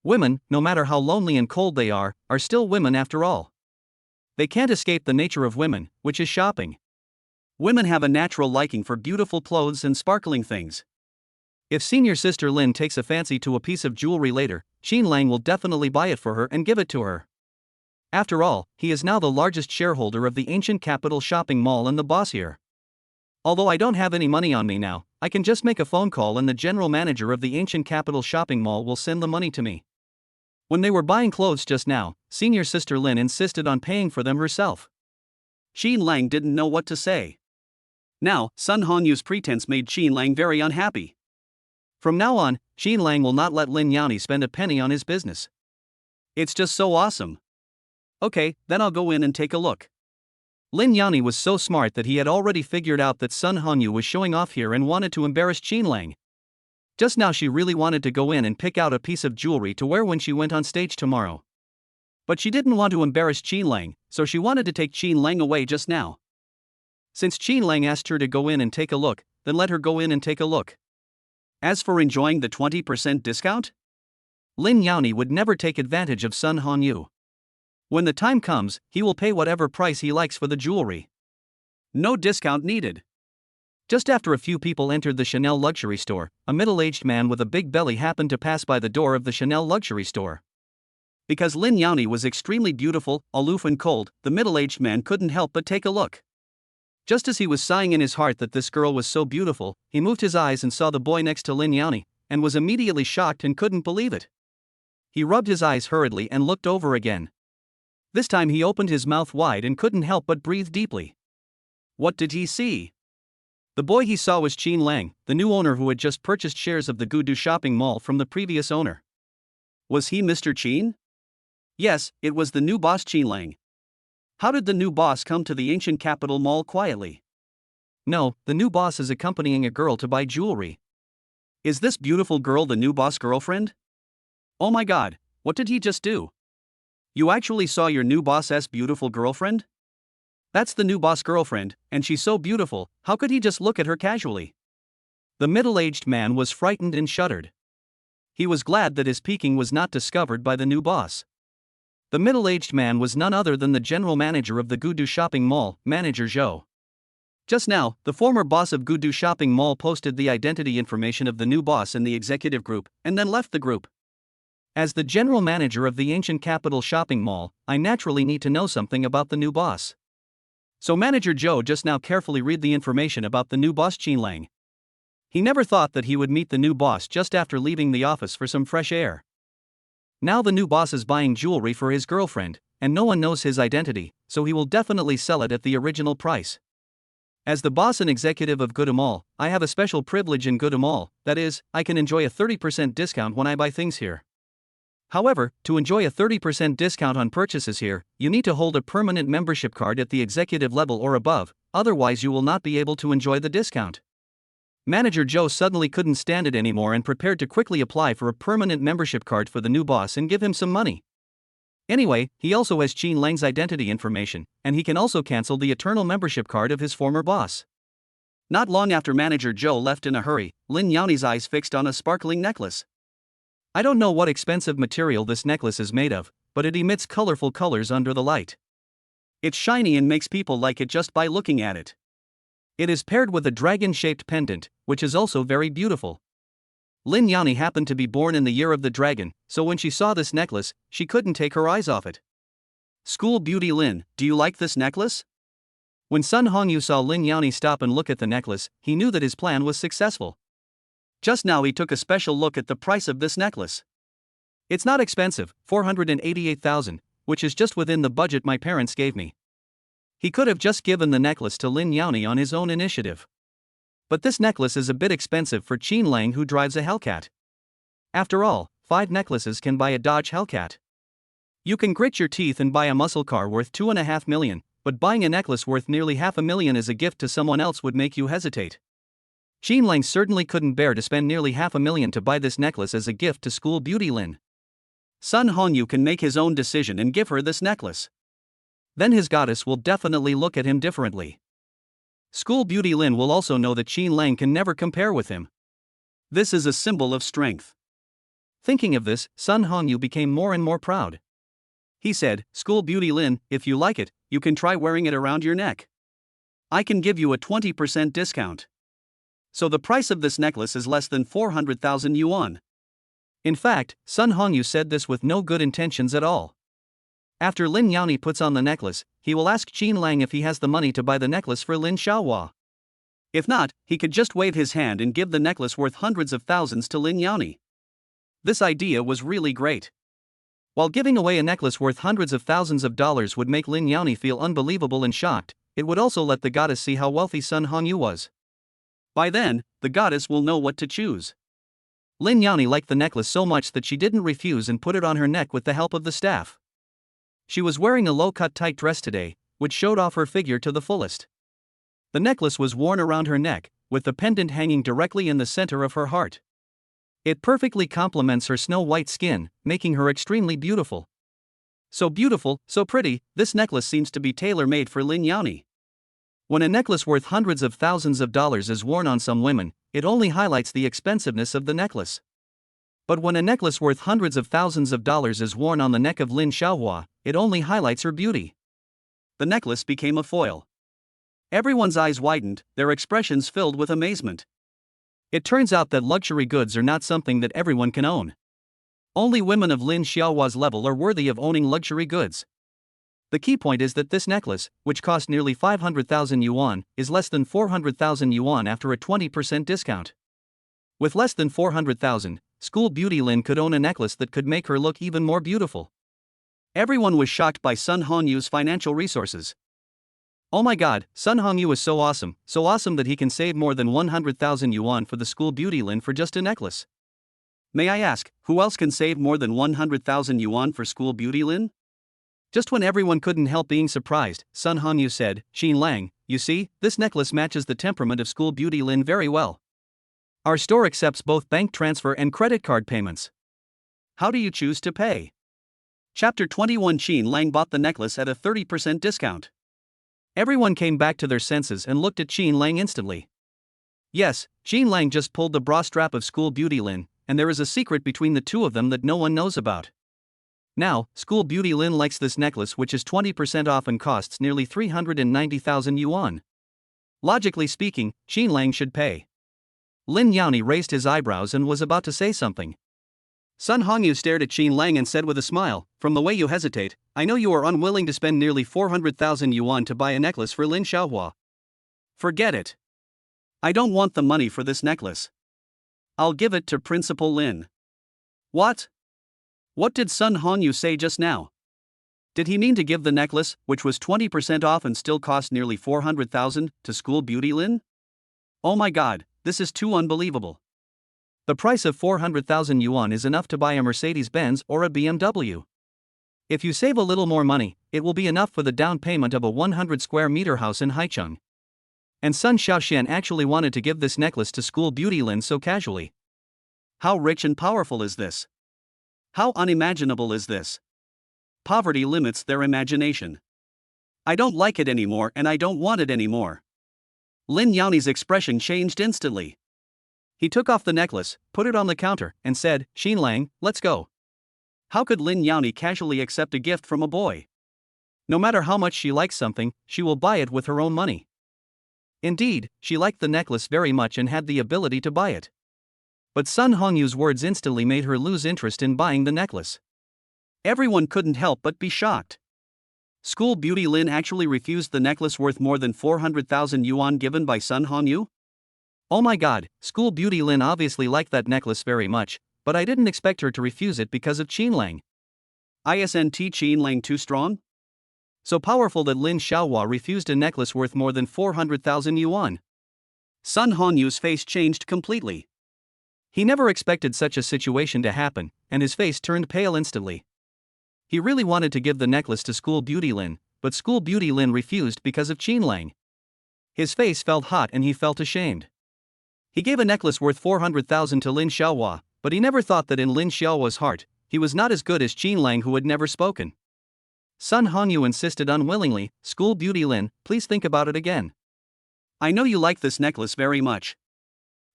Women, no matter how lonely and cold they are still women after all. They can't escape the nature of women, which is shopping. Women have a natural liking for beautiful clothes and sparkling things. If senior sister Lin takes a fancy to a piece of jewelry later, Qin Lang will definitely buy it for her and give it to her. After all, he is now the largest shareholder of the ancient capital shopping mall and the boss here. Although I don't have any money on me now, I can just make a phone call and the general manager of the ancient capital shopping mall will send the money to me. When they were buying clothes just now, senior sister Lin insisted on paying for them herself. Qin Lang didn't know what to say. Now, Sun Honyu's pretense made Qin Lang very unhappy. From now on, Qin Lang will not let Lin Yani spend a penny on his business. It's just so awesome. Okay, then I'll go in and take a look. Lin Yani was so smart that he had already figured out that Sun Honyu was showing off here and wanted to embarrass Qin Lang. Just now she really wanted to go in and pick out a piece of jewelry to wear when she went on stage tomorrow. But she didn't want to embarrass Qin Lang, so she wanted to take Qin Lang away just now. Since Qin Lang asked her to go in and take a look, then let her go in and take a look. As for enjoying the 20% discount? Lin Yani would never take advantage of Sun Honyu. When the time comes, he will pay whatever price he likes for the jewelry. No discount needed. Just after a few people entered the Chanel luxury store, a middle-aged man with a big belly happened to pass by the door of the Chanel luxury store. Because Lin Yani was extremely beautiful, aloof and cold, the middle-aged man couldn't help but take a look. Just as he was sighing in his heart that this girl was so beautiful, he moved his eyes and saw the boy next to Lin Yani, and was immediately shocked and couldn't believe it. He rubbed his eyes hurriedly and looked over again. This time he opened his mouth wide and couldn't help but breathe deeply. What did he see? The boy he saw was Qin Lang, the new owner who had just purchased shares of the Gudu shopping mall from the previous owner. Was he Mr. Qin? Yes, it was the new boss Qin Lang. How did the new boss come to the ancient capital mall quietly? No, the new boss is accompanying a girl to buy jewelry. Is this beautiful girl the new boss girlfriend? Oh my god, what did he just do? You actually saw your new boss's beautiful girlfriend? That's the new boss girlfriend, and she's so beautiful, how could he just look at her casually? The middle-aged man was frightened and shuddered. He was glad that his peeking was not discovered by the new boss. The middle-aged man was none other than the general manager of the Gudu shopping mall, Manager Zhou. Just now, the former boss of Gudu shopping mall posted the identity information of the new boss in the executive group, and then left the group. As the general manager of the ancient capital shopping mall, I naturally need to know something about the new boss. So Manager Zhou just now carefully read the information about the new boss Qin Lang. He never thought that he would meet the new boss just after leaving the office for some fresh air. Now the new boss is buying jewelry for his girlfriend, and no one knows his identity, so he will definitely sell it at the original price. As the boss and executive of Gudu Mall, I have a special privilege in Gudu Mall, that is, I can enjoy a 30% discount when I buy things here. However, to enjoy a 30% discount on purchases here, you need to hold a permanent membership card at the executive level or above, otherwise you will not be able to enjoy the discount. Manager Zhou suddenly couldn't stand it anymore and prepared to quickly apply for a permanent membership card for the new boss and give him some money. Anyway, he also has Qin Lang's identity information, and he can also cancel the eternal membership card of his former boss. Not long after Manager Zhou left in a hurry, Lin Yani's eyes fixed on a sparkling necklace. I don't know what expensive material this necklace is made of, but it emits colorful colors under the light. It's shiny and makes people like it just by looking at it. It is paired with a dragon-shaped pendant, which is also very beautiful. Lin Yani happened to be born in the year of the dragon, so when she saw this necklace, she couldn't take her eyes off it. School beauty Lin, do you like this necklace? When Sun Hongyu saw Lin Yani stop and look at the necklace, he knew that his plan was successful. Just now he took a special look at the price of this necklace. It's not expensive, 488,000, which is just within the budget my parents gave me. He could have just given the necklace to Lin Yani on his own initiative. But this necklace is a bit expensive for Qin Lang who drives a Hellcat. After all, 5 necklaces can buy a Dodge Hellcat. You can grit your teeth and buy a muscle car worth 2.5 million, but buying a necklace worth nearly $500,000 as a gift to someone else would make you hesitate. Qin Lang certainly couldn't bear to spend nearly $500,000 to buy this necklace as a gift to school beauty Lin. Sun Hongyu can make his own decision and give her this necklace. Then his goddess will definitely look at him differently. School beauty Lin will also know that Qin Lang can never compare with him. This is a symbol of strength. Thinking of this, Sun Hongyu became more and more proud. He said, School beauty Lin, if you like it, you can try wearing it around your neck. I can give you a 20% discount. So the price of this necklace is less than 400,000 yuan. In fact, Sun Hongyu said this with no good intentions at all. After Lin Yani puts on the necklace, he will ask Qin Lang if he has the money to buy the necklace for Lin Xiaohua. If not, he could just wave his hand and give the necklace worth hundreds of thousands to Lin Yani. This idea was really great. While giving away a necklace worth hundreds of thousands of dollars would make Lin Yani feel unbelievable and shocked, it would also let the goddess see how wealthy Sun Hongyu was. By then, the goddess will know what to choose. Lin Yani liked the necklace so much that she didn't refuse and put it on her neck with the help of the staff. She was wearing a low-cut tight dress today, which showed off her figure to the fullest. The necklace was worn around her neck, with the pendant hanging directly in the center of her heart. It perfectly complements her snow-white skin, making her extremely beautiful. So beautiful, so pretty, this necklace seems to be tailor-made for Lin Yani. When a necklace worth hundreds of thousands of dollars is worn on some women, it only highlights the expensiveness of the necklace. But when a necklace worth hundreds of thousands of dollars is worn on the neck of Lin Xiaohua, it only highlights her beauty. The necklace became a foil. Everyone's eyes widened, their expressions filled with amazement. It turns out that luxury goods are not something that everyone can own. Only women of Lin Xiaohua's level are worthy of owning luxury goods. The key point is that this necklace, which cost nearly 500,000 yuan, is less than 400,000 yuan after a 20% discount. With less than 400,000, school beauty Lin could own a necklace that could make her look even more beautiful. Everyone was shocked by Sun Hongyu's financial resources. Oh my god, Sun Hongyu is so awesome that he can save more than 100,000 yuan for the school beauty Lin for just a necklace. May I ask, who else can save more than 100,000 yuan for school beauty Lin? Just when everyone couldn't help being surprised, Sun Hongyu said, Xin Lang, you see, this necklace matches the temperament of school beauty Lin very well. Our store accepts both bank transfer and credit card payments. How do you choose to pay? Chapter 21. Xin Lang bought the necklace at a 30% discount. Everyone came back to their senses and looked at Xin Lang instantly. Yes, Xin Lang just pulled the bra strap of school beauty Lin, and there is a secret between the two of them that no one knows about. Now, school beauty Lin likes this necklace, which is 20% off and costs nearly 390,000 yuan. Logically speaking, Xin Lang should pay. Lin Yani raised his eyebrows and was about to say something. Sun Hongyu stared at Xin Lang and said with a smile, from the way you hesitate, I know you are unwilling to spend nearly 400,000 yuan to buy a necklace for Lin Xiaohua. Forget it. I don't want the money for this necklace. I'll give it to Principal Lin. What? What did Sun Hongyu say just now? Did he mean to give the necklace, which was 20% off and still cost nearly 400,000, to school beauty Lin? Oh my god, this is too unbelievable. The price of 400,000 yuan is enough to buy a Mercedes-Benz or a BMW. If you save a little more money, it will be enough for the down payment of a 100 square meter house in Haicheng. And Sun Xiaoxian actually wanted to give this necklace to school beauty Lin so casually. How rich and powerful is this? How unimaginable is this? Poverty limits their imagination. I don't like it anymore and I don't want it anymore. Lin Yani's expression changed instantly. He took off the necklace, put it on the counter, and said, Xin Lang, let's go. How could Lin Yani casually accept a gift from a boy? No matter how much she likes something, she will buy it with her own money. Indeed, she liked the necklace very much and had the ability to buy it. But Sun Hongyu's words instantly made her lose interest in buying the necklace. Everyone couldn't help but be shocked. School beauty Lin actually refused the necklace worth more than 400,000 yuan given by Sun Hongyu? Oh my god, school beauty Lin obviously liked that necklace very much, but I didn't expect her to refuse it because of Xin Lang. Isn't Xin Lang too strong? So powerful that Lin Xiaohua refused a necklace worth more than 400,000 yuan. Sun Hongyu's face changed completely. He never expected such a situation to happen, and his face turned pale instantly. He really wanted to give the necklace to school beauty Lin, but school beauty Lin refused because of Xin Lang. His face felt hot and he felt ashamed. He gave a necklace worth 400,000 to Lin Xiaohua, but he never thought that in Lin Xiaohua's heart, he was not as good as Xin Lang, who had never spoken. Sun Hongyu insisted unwillingly, school beauty Lin, please think about it again. I know you like this necklace very much.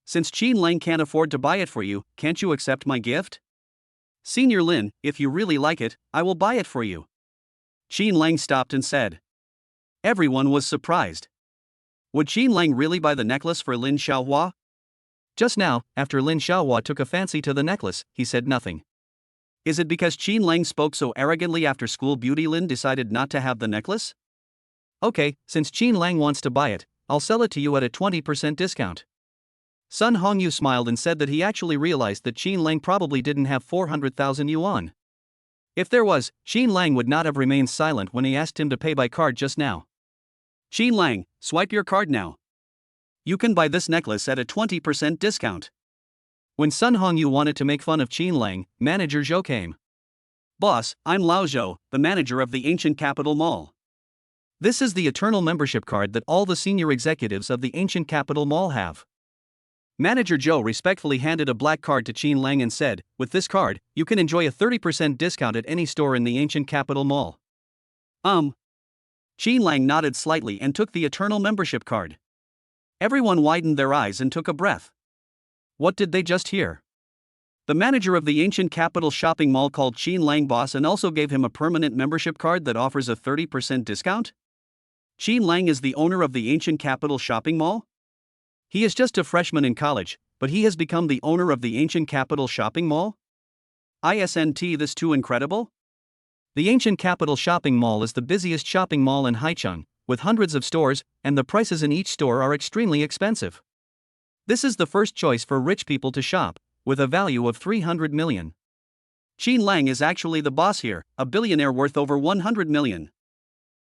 Since Xin Lang can't afford to buy it for you, can't you accept my gift? Senior Lin, if you really like it, I will buy it for you. Xin Lang stopped and said. Everyone was surprised. Would Xin Lang really buy the necklace for Lin Xiaohua? Just now, after Lin Xiaohua took a fancy to the necklace, he said nothing. Is it because Xin Lang spoke so arrogantly after school beauty Lin decided not to have the necklace? Okay, since Xin Lang wants to buy it, I'll sell it to you at a 20% discount. Sun Hongyu smiled and said that he actually realized that Xin Lang probably didn't have 400,000 yuan. If there was, Xin Lang would not have remained silent when he asked him to pay by card just now. Qin Lang, swipe your card now. You can buy this necklace at a 20% discount. When Sun Hongyu wanted to make fun of Qin Lang, manager Zhou came. Boss, I'm Lao Zhou, the manager of the Ancient Capital Mall. This is the eternal membership card that all the senior executives of the Ancient Capital Mall have. Manager Zhou respectfully handed a black card to Qin Lang and said, with this card, you can enjoy a 30% discount at any store in the Ancient Capital Mall. Qin Lang nodded slightly and took the eternal membership card. Everyone widened their eyes and took a breath. What did they just hear? The manager of the Ancient Capital shopping mall called Qin Lang boss and also gave him a permanent membership card that offers a 30% discount? Qin Lang is the owner of the Ancient Capital shopping mall? He is just a freshman in college, but he has become the owner of the Ancient Capital shopping mall? Isn't this too incredible? The Ancient Capital shopping mall is the busiest shopping mall in Haicheng, with hundreds of stores, and the prices in each store are extremely expensive. This is the first choice for rich people to shop, with a value of 300 million. Qin Lang is actually the boss here, a billionaire worth over 100 million.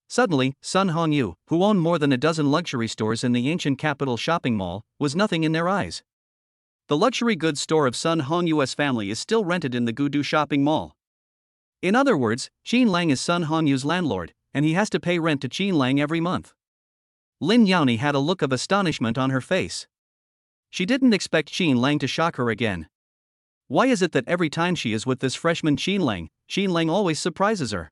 Suddenly, Sun Hongyu, who owned more than a dozen luxury stores in the Ancient Capital shopping mall, was nothing in their eyes. The luxury goods store of Sun Hongyu's family is still rented in the Gudu shopping mall. In other words, Qin Lang is Sun Hongyu's landlord, and he has to pay rent to Qin Lang every month. Lin Yani had a look of astonishment on her face. She didn't expect Qin Lang to shock her again. Why is it that every time she is with this freshman Qin Lang always surprises her?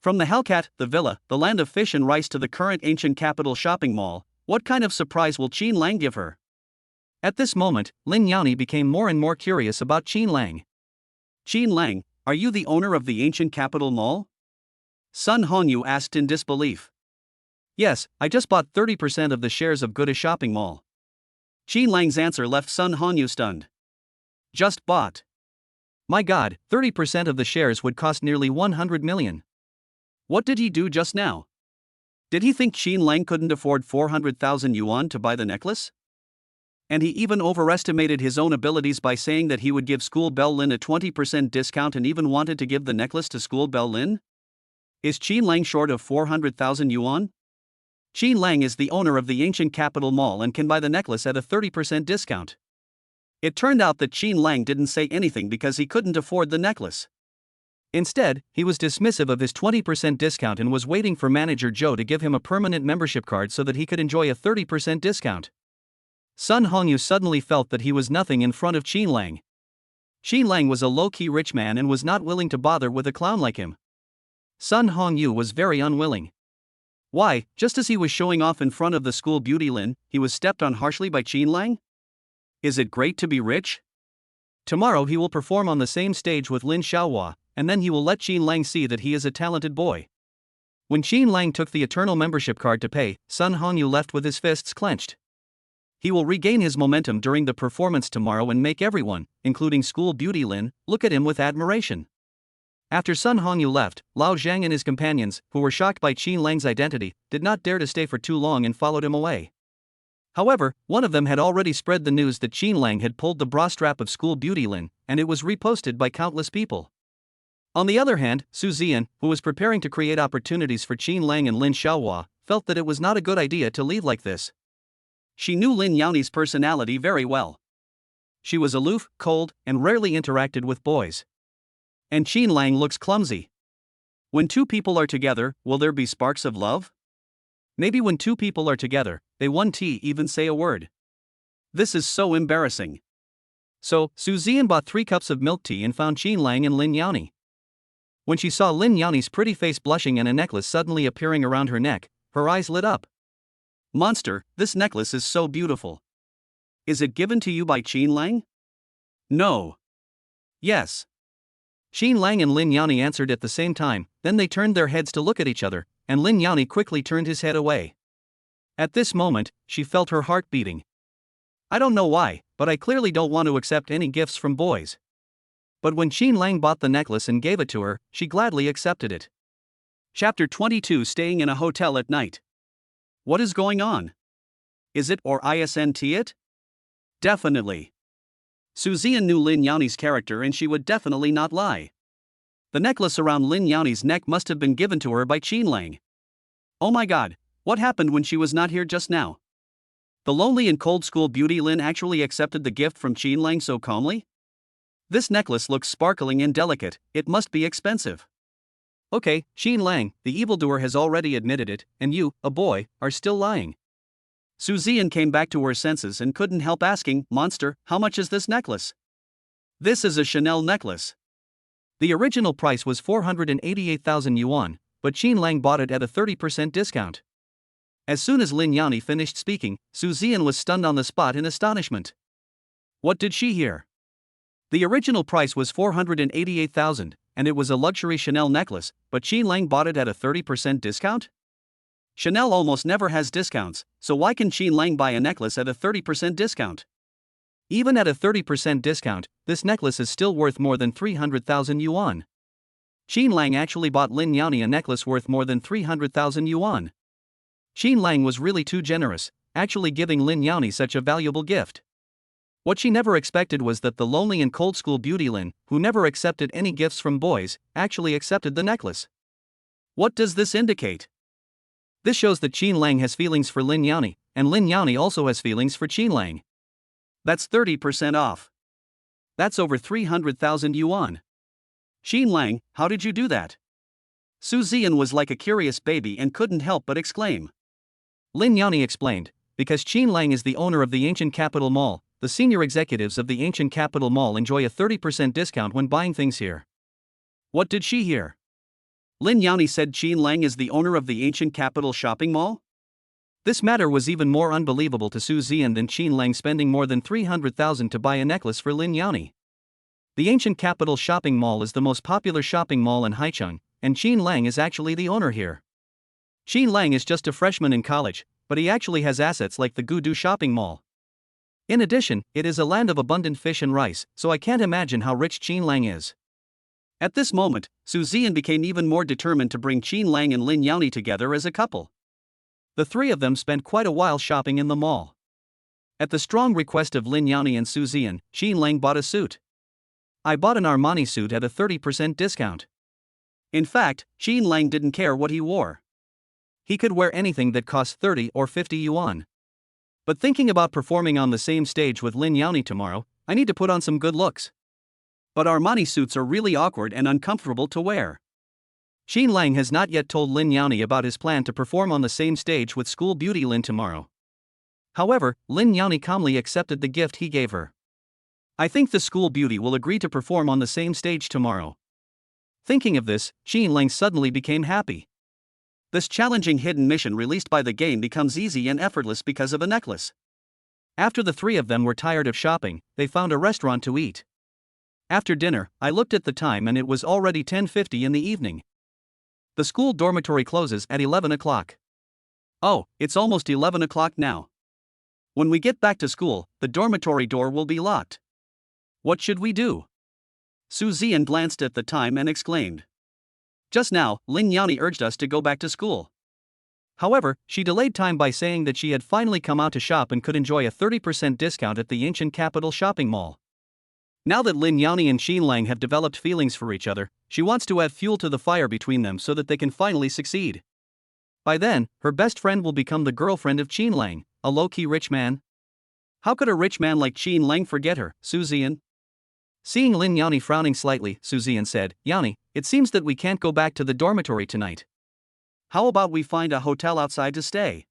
From the Hellcat, the villa, the land of fish and rice to the current Ancient Capital shopping mall, what kind of surprise will Qin Lang give her? At this moment, Lin Yani became more and more curious about Qin Lang. Qin Lang, are you the owner of the Ancient Capital Mall? Sun Hongyu asked in disbelief. Yes, I just bought 30% of the shares of Guda shopping mall. Qin Lang's answer left Sun Hongyu stunned. Just bought? My god, 30% of the shares would cost nearly 100 million. What did he do just now? Did he think Qin Lang couldn't afford 400,000 yuan to buy the necklace? And he even overestimated his own abilities by saying that he would give School Belle Lin a 20% discount and even wanted to give the necklace to School Belle Lin? Is Qin Lang short of 400,000 yuan? Qin Lang is the owner of the Ancient Capital Mall and can buy the necklace at a 30% discount. It turned out that Qin Lang didn't say anything because he couldn't afford the necklace. Instead, he was dismissive of his 20% discount and was waiting for manager Zhou to give him a permanent membership card so that he could enjoy a 30% discount. Sun Hongyu suddenly felt that he was nothing in front of Qin Lang. Qin Lang was a low-key rich man and was not willing to bother with a clown like him. Sun Hongyu was very unwilling. Why, just as he was showing off in front of the school beauty Lin, he was stepped on harshly by Qin Lang? Is it great to be rich? Tomorrow he will perform on the same stage with Lin Xiaohua, and then he will let Qin Lang see that he is a talented boy. When Qin Lang took the eternal membership card to pay, Sun Hongyu left with his fists clenched. He will regain his momentum during the performance tomorrow and make everyone, including school beauty Lin, look at him with admiration. After Sun Hongyu left, Lao Zhang and his companions, who were shocked by Qin Lang's identity, did not dare to stay for too long and followed him away. However, one of them had already spread the news that Qin Lang had pulled the bra strap of school beauty Lin, and it was reposted by countless people. On the other hand, Su Ziyan, who was preparing to create opportunities for Qin Lang and Lin Xiaohua, felt that it was not a good idea to leave like this. She knew Lin Yani's personality very well. She was aloof, cold, and rarely interacted with boys. And Qin Lang looks clumsy. When two people are together, will there be sparks of love? Maybe when two people are together, they won't even say a word. This is so embarrassing. So, Su Ziyan bought 3 cups of milk tea and found Qin Lang and Lin Yani. When she saw Lin Yani's pretty face blushing and a necklace suddenly appearing around her neck, her eyes lit up. Monster, this necklace is so beautiful. Is it given to you by Qin Lang? No. Yes. Qin Lang and Lin Yani answered at the same time, then they turned their heads to look at each other, and Lin Yani quickly turned his head away. At this moment, she felt her heart beating. I don't know why, but I clearly don't want to accept any gifts from boys. But when Qin Lang bought the necklace and gave it to her, she gladly accepted it. Chapter 22 Staying in a Hotel at Night. What is going on? Is it or isn't it? Definitely. Su Ziyan knew Lin Yani's character and she would definitely not lie. The necklace around Lin Yani's neck must have been given to her by Qin Lang. Oh my god, What happened when she was not here just now? The lonely and cold school beauty Lin actually accepted the gift from Qin Lang so calmly? This necklace looks sparkling and delicate, it must be expensive. Okay, Qin Lang, the evildoer has already admitted it, and you, a boy, are still lying. Su Ziyan came back to her senses and couldn't help asking, Monster, how much is this necklace? This is a Chanel necklace. The original price was 488,000 yuan, but Qin Lang bought it at a 30% discount. As soon as Lin Yani finished speaking, Su Ziyan was stunned on the spot in astonishment. What did she hear? The original price was 488,000, and it was a luxury Chanel necklace, but Qin Lang bought it at a 30% discount? Chanel almost never has discounts, so why can Qin Lang buy a necklace at a 30% discount? Even at a 30% discount, this necklace is still worth more than 300,000 yuan. Qin Lang actually bought Lin Yani a necklace worth more than 300,000 yuan. Qin Lang was really too generous, actually giving Lin Yani such a valuable gift. What she never expected was that the lonely and cold school beauty Lin, who never accepted any gifts from boys, actually accepted the necklace. What does this indicate? This shows that Qin Lang has feelings for Lin Yani, and Lin Yani also has feelings for Qin Lang. That's 30% off. That's over 300,000 yuan. Qin Lang, how did you do that? Su Ziyan was like a curious baby and couldn't help but exclaim. Lin Yani explained, because Qin Lang is the owner of the Ancient Capital Mall, the senior executives of the Ancient Capital Mall enjoy a 30% discount when buying things here. What did she hear? Lin Yani said Qin Lang is the owner of the Ancient Capital Shopping Mall? This matter was even more unbelievable to Su Ziyan than Qin Lang spending more than 300,000 to buy a necklace for Lin Yani. The Ancient Capital Shopping Mall is the most popular shopping mall in Haicheng, and Qin Lang is actually the owner here. Qin Lang is just a freshman in college, but he actually has assets like the Gudu Shopping Mall. In addition, it is a land of abundant fish and rice, so I can't imagine how rich Qin Lang is. At this moment, Su Ziyan became even more determined to bring Qin Lang and Lin Yani together as a couple. The three of them spent quite a while shopping in the mall. At the strong request of Lin Yani and Su Ziyan, Qin Lang bought a suit. I bought an Armani suit at a 30% discount. In fact, Qin Lang didn't care what he wore. He could wear anything that cost 30 or 50 yuan. But thinking about performing on the same stage with Lin Yani tomorrow, I need to put on some good looks. But Armani suits are really awkward and uncomfortable to wear. Qin Lang has not yet told Lin Yani about his plan to perform on the same stage with school beauty Lin tomorrow. However, Lin Yani calmly accepted the gift he gave her. I think the school beauty will agree to perform on the same stage tomorrow. Thinking of this, Qin Lang suddenly became happy. This challenging hidden mission released by the game becomes easy and effortless because of a necklace. After the three of them were tired of shopping, they found a restaurant to eat. After dinner, I looked at the time and it was already 10:50 in the evening. The school dormitory closes at 11 o'clock. Oh, it's almost 11 o'clock now. When we get back to school, the dormitory door will be locked. What should we do? Su Ziyan glanced at the time and exclaimed. Just now, Lin Yani urged us to go back to school. However, she delayed time by saying that she had finally come out to shop and could enjoy a 30% discount at the Ancient Capital Shopping Mall. Now that Lin Yani and Qin Lang have developed feelings for each other, she wants to add fuel to the fire between them so that they can finally succeed. By then, her best friend will become the girlfriend of Qin Lang, a low-key rich man. How could a rich man like Qin Lang forget her, Su Ziyan? Seeing Lin Yani frowning slightly, Su Ziyan said, Yani, it seems that we can't go back to the dormitory tonight. How about we find a hotel outside to stay?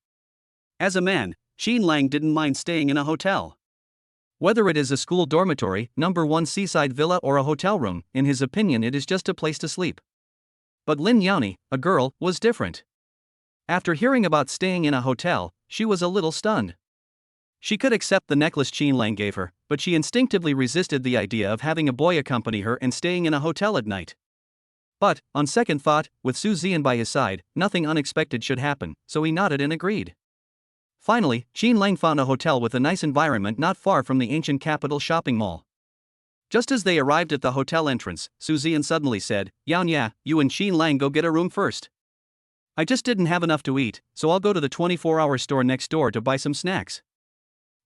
As a man, Qin Lang didn't mind staying in a hotel. Whether it is a school dormitory, number 1 seaside villa or a hotel room, in his opinion it is just a place to sleep. But Lin Yani, a girl, was different. After hearing about staying in a hotel, she was a little stunned. She could accept the necklace Qin Lang gave her, but she instinctively resisted the idea of having a boy accompany her and staying in a hotel at night. But, on second thought, with Su Ziyan by his side, nothing unexpected should happen, so he nodded and agreed. Finally, Qin Lang found a hotel with a nice environment not far from the Ancient Capital Shopping Mall. Just as they arrived at the hotel entrance, Su Ziyan suddenly said, Ya, you and Qin Lang go get a room first. I just didn't have enough to eat, so I'll go to the 24-hour store next door to buy some snacks.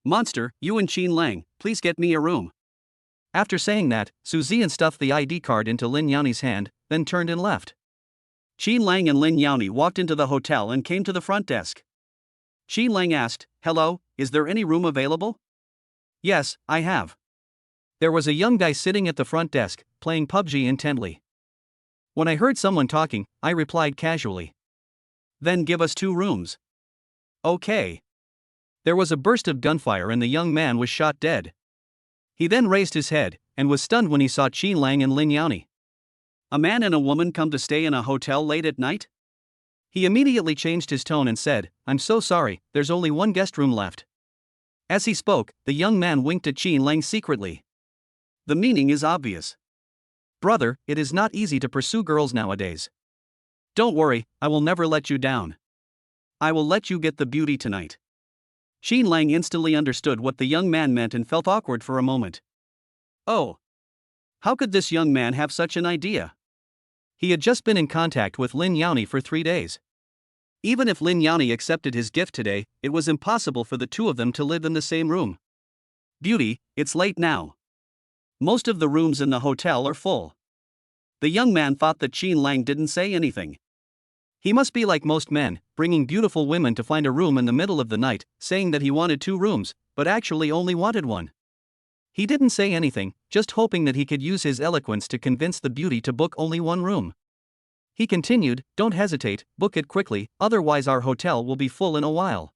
Monster, you and Qin Lang, please get me a room. After saying that, Su Ziyan stuffed the ID card into Lin Yani's hand, then turned and left. Qin Lang and Lin Yani walked into the hotel and came to the front desk. Qin Lang asked, "Hello, is there any room available?" "Yes, I have." There was a young guy sitting at the front desk, playing PUBG intently. When I heard someone talking, I replied casually, "Then give us 2 rooms." "Okay." There was a burst of gunfire and the young man was shot dead. He then raised his head, and was stunned when he saw Qin Lang and Lin Yani. "A man and a woman come to stay in a hotel late at night?" He immediately changed his tone and said, "I'm so sorry, there's only one guest room left." As he spoke, the young man winked at Qin Lang secretly. The meaning is obvious. "Brother, it is not easy to pursue girls nowadays. Don't worry, I will never let you down. I will let you get the beauty tonight." Qin Lang instantly understood what the young man meant and felt awkward for a moment. Oh. How could this young man have such an idea? He had just been in contact with Lin Yani for 3 days. Even if Lin Yani accepted his gift today, it was impossible for the two of them to live in the same room. "Beauty, it's late now. Most of the rooms in the hotel are full." The young man thought that Qin Lang didn't say anything. He must be like most men, bringing beautiful women to find a room in the middle of the night, saying that he wanted 2 rooms, but actually only wanted 1. He didn't say anything, just hoping that he could use his eloquence to convince the beauty to book only 1 room. He continued, "Don't hesitate, book it quickly, otherwise our hotel will be full in a while.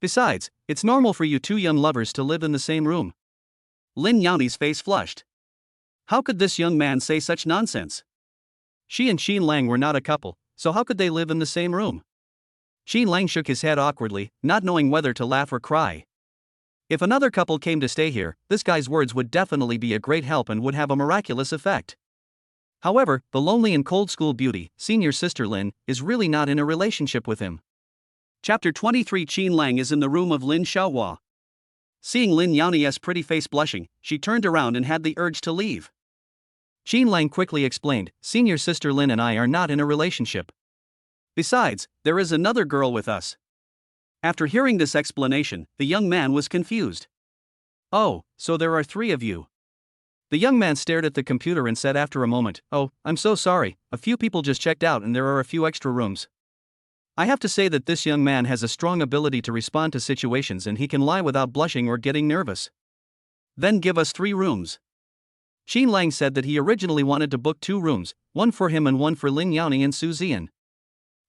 Besides, it's normal for you 2 young lovers to live in the same room." Lin Yani's face flushed. How could this young man say such nonsense? She and Qin Lang were not a couple, so how could they live in the same room? Qin Lang shook his head awkwardly, not knowing whether to laugh or cry. If another couple came to stay here, this guy's words would definitely be a great help and would have a miraculous effect. However, the lonely and cold school beauty, senior sister Lin, is really not in a relationship with him. Chapter 23. Qin Lang is in the room of Lin Xiaohua. Seeing Lin Yani's pretty face blushing, she turned around and had the urge to leave. Qin Lang quickly explained, "Senior sister Lin and I are not in a relationship. Besides, there is another girl with us." After hearing this explanation, the young man was confused. "Oh, so there are 3 of you." The young man stared at the computer and said after a moment, "Oh, I'm so sorry, a few people just checked out and there are a few extra rooms." I have to say that this young man has a strong ability to respond to situations and he can lie without blushing or getting nervous. "Then give us 3 rooms." Qin Lang said that he originally wanted to book 2 rooms, 1 for him and 1 for Lin Yani and Su Zian.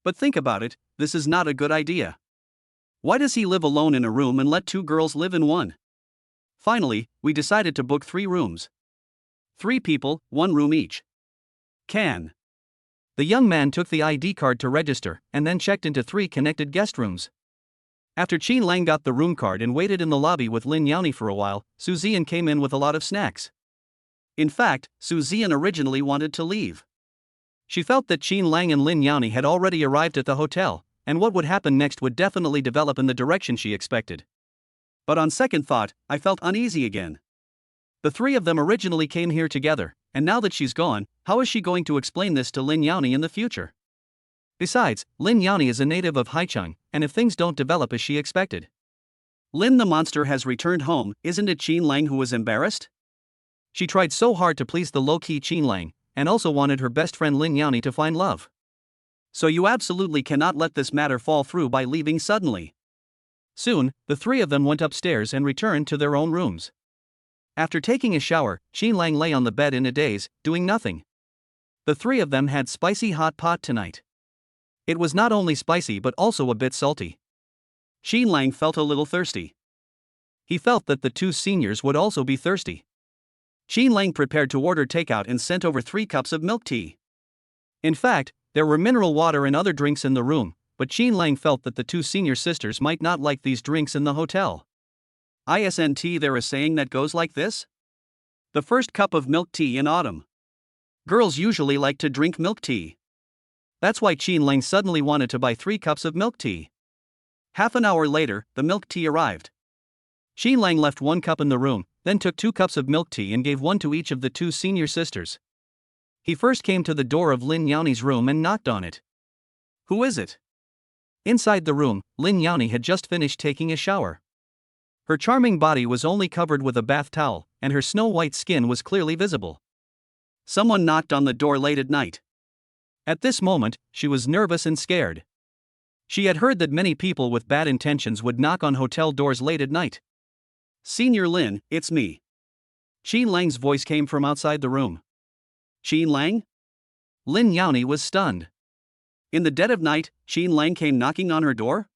But think about it, this is not a good idea. Why does he live alone in a room and let 2 girls live in one? Finally, we decided to book 3 rooms. 3 people, 1 room each. Can. The young man took the ID card to register and then checked into 3 connected guest rooms. After Qin Lang got the room card and waited in the lobby with Lin Yani for a while, Su Zian came in with a lot of snacks. In fact, Su Zian originally wanted to leave. She felt that Qin Lang and Lin Yani had already arrived at the hotel, and what would happen next would definitely develop in the direction she expected. But on second thought, I felt uneasy again. The 3 of them originally came here together, and now that she's gone, how is she going to explain this to Lin Yani in the future? Besides, Lin Yani is a native of Haicheng, and if things don't develop as she expected. Lin the monster has returned home, isn't it Qin Lang who was embarrassed? She tried so hard to please the low-key Qin Lang, and also wanted her best friend Lin Yani to find love. So you absolutely cannot let this matter fall through by leaving suddenly. Soon, the 3 of them went upstairs and returned to their own rooms. After taking a shower, Qin Lang lay on the bed in a daze, doing nothing. The 3 of them had spicy hot pot tonight. It was not only spicy but also a bit salty. Qin Lang felt a little thirsty. He felt that the 2 seniors would also be thirsty. Qin Lang prepared to order takeout and sent over 3 cups of milk tea. In fact, there were mineral water and other drinks in the room, but Qin Lang felt that the 2 senior sisters might not like these drinks in the hotel. Isn't there a saying that goes like this? The first cup of milk tea in autumn. Girls usually like to drink milk tea. That's why Qin Lang suddenly wanted to buy 3 cups of milk tea. Half an hour later, the milk tea arrived. Qin Lang left 1 cup in the room, then took 2 cups of milk tea and gave 1 to each of the 2 senior sisters. He first came to the door of Lin Yani's room and knocked on it. "Who is it?" Inside the room, Lin Yani had just finished taking a shower. Her charming body was only covered with a bath towel, and her snow-white skin was clearly visible. Someone knocked on the door late at night. At this moment, she was nervous and scared. She had heard that many people with bad intentions would knock on hotel doors late at night. "Senior Lin, it's me." Qin Lang's voice came from outside the room. "Qin Lang?" Lin Yani was stunned. In the dead of night, Qin Lang came knocking on her door?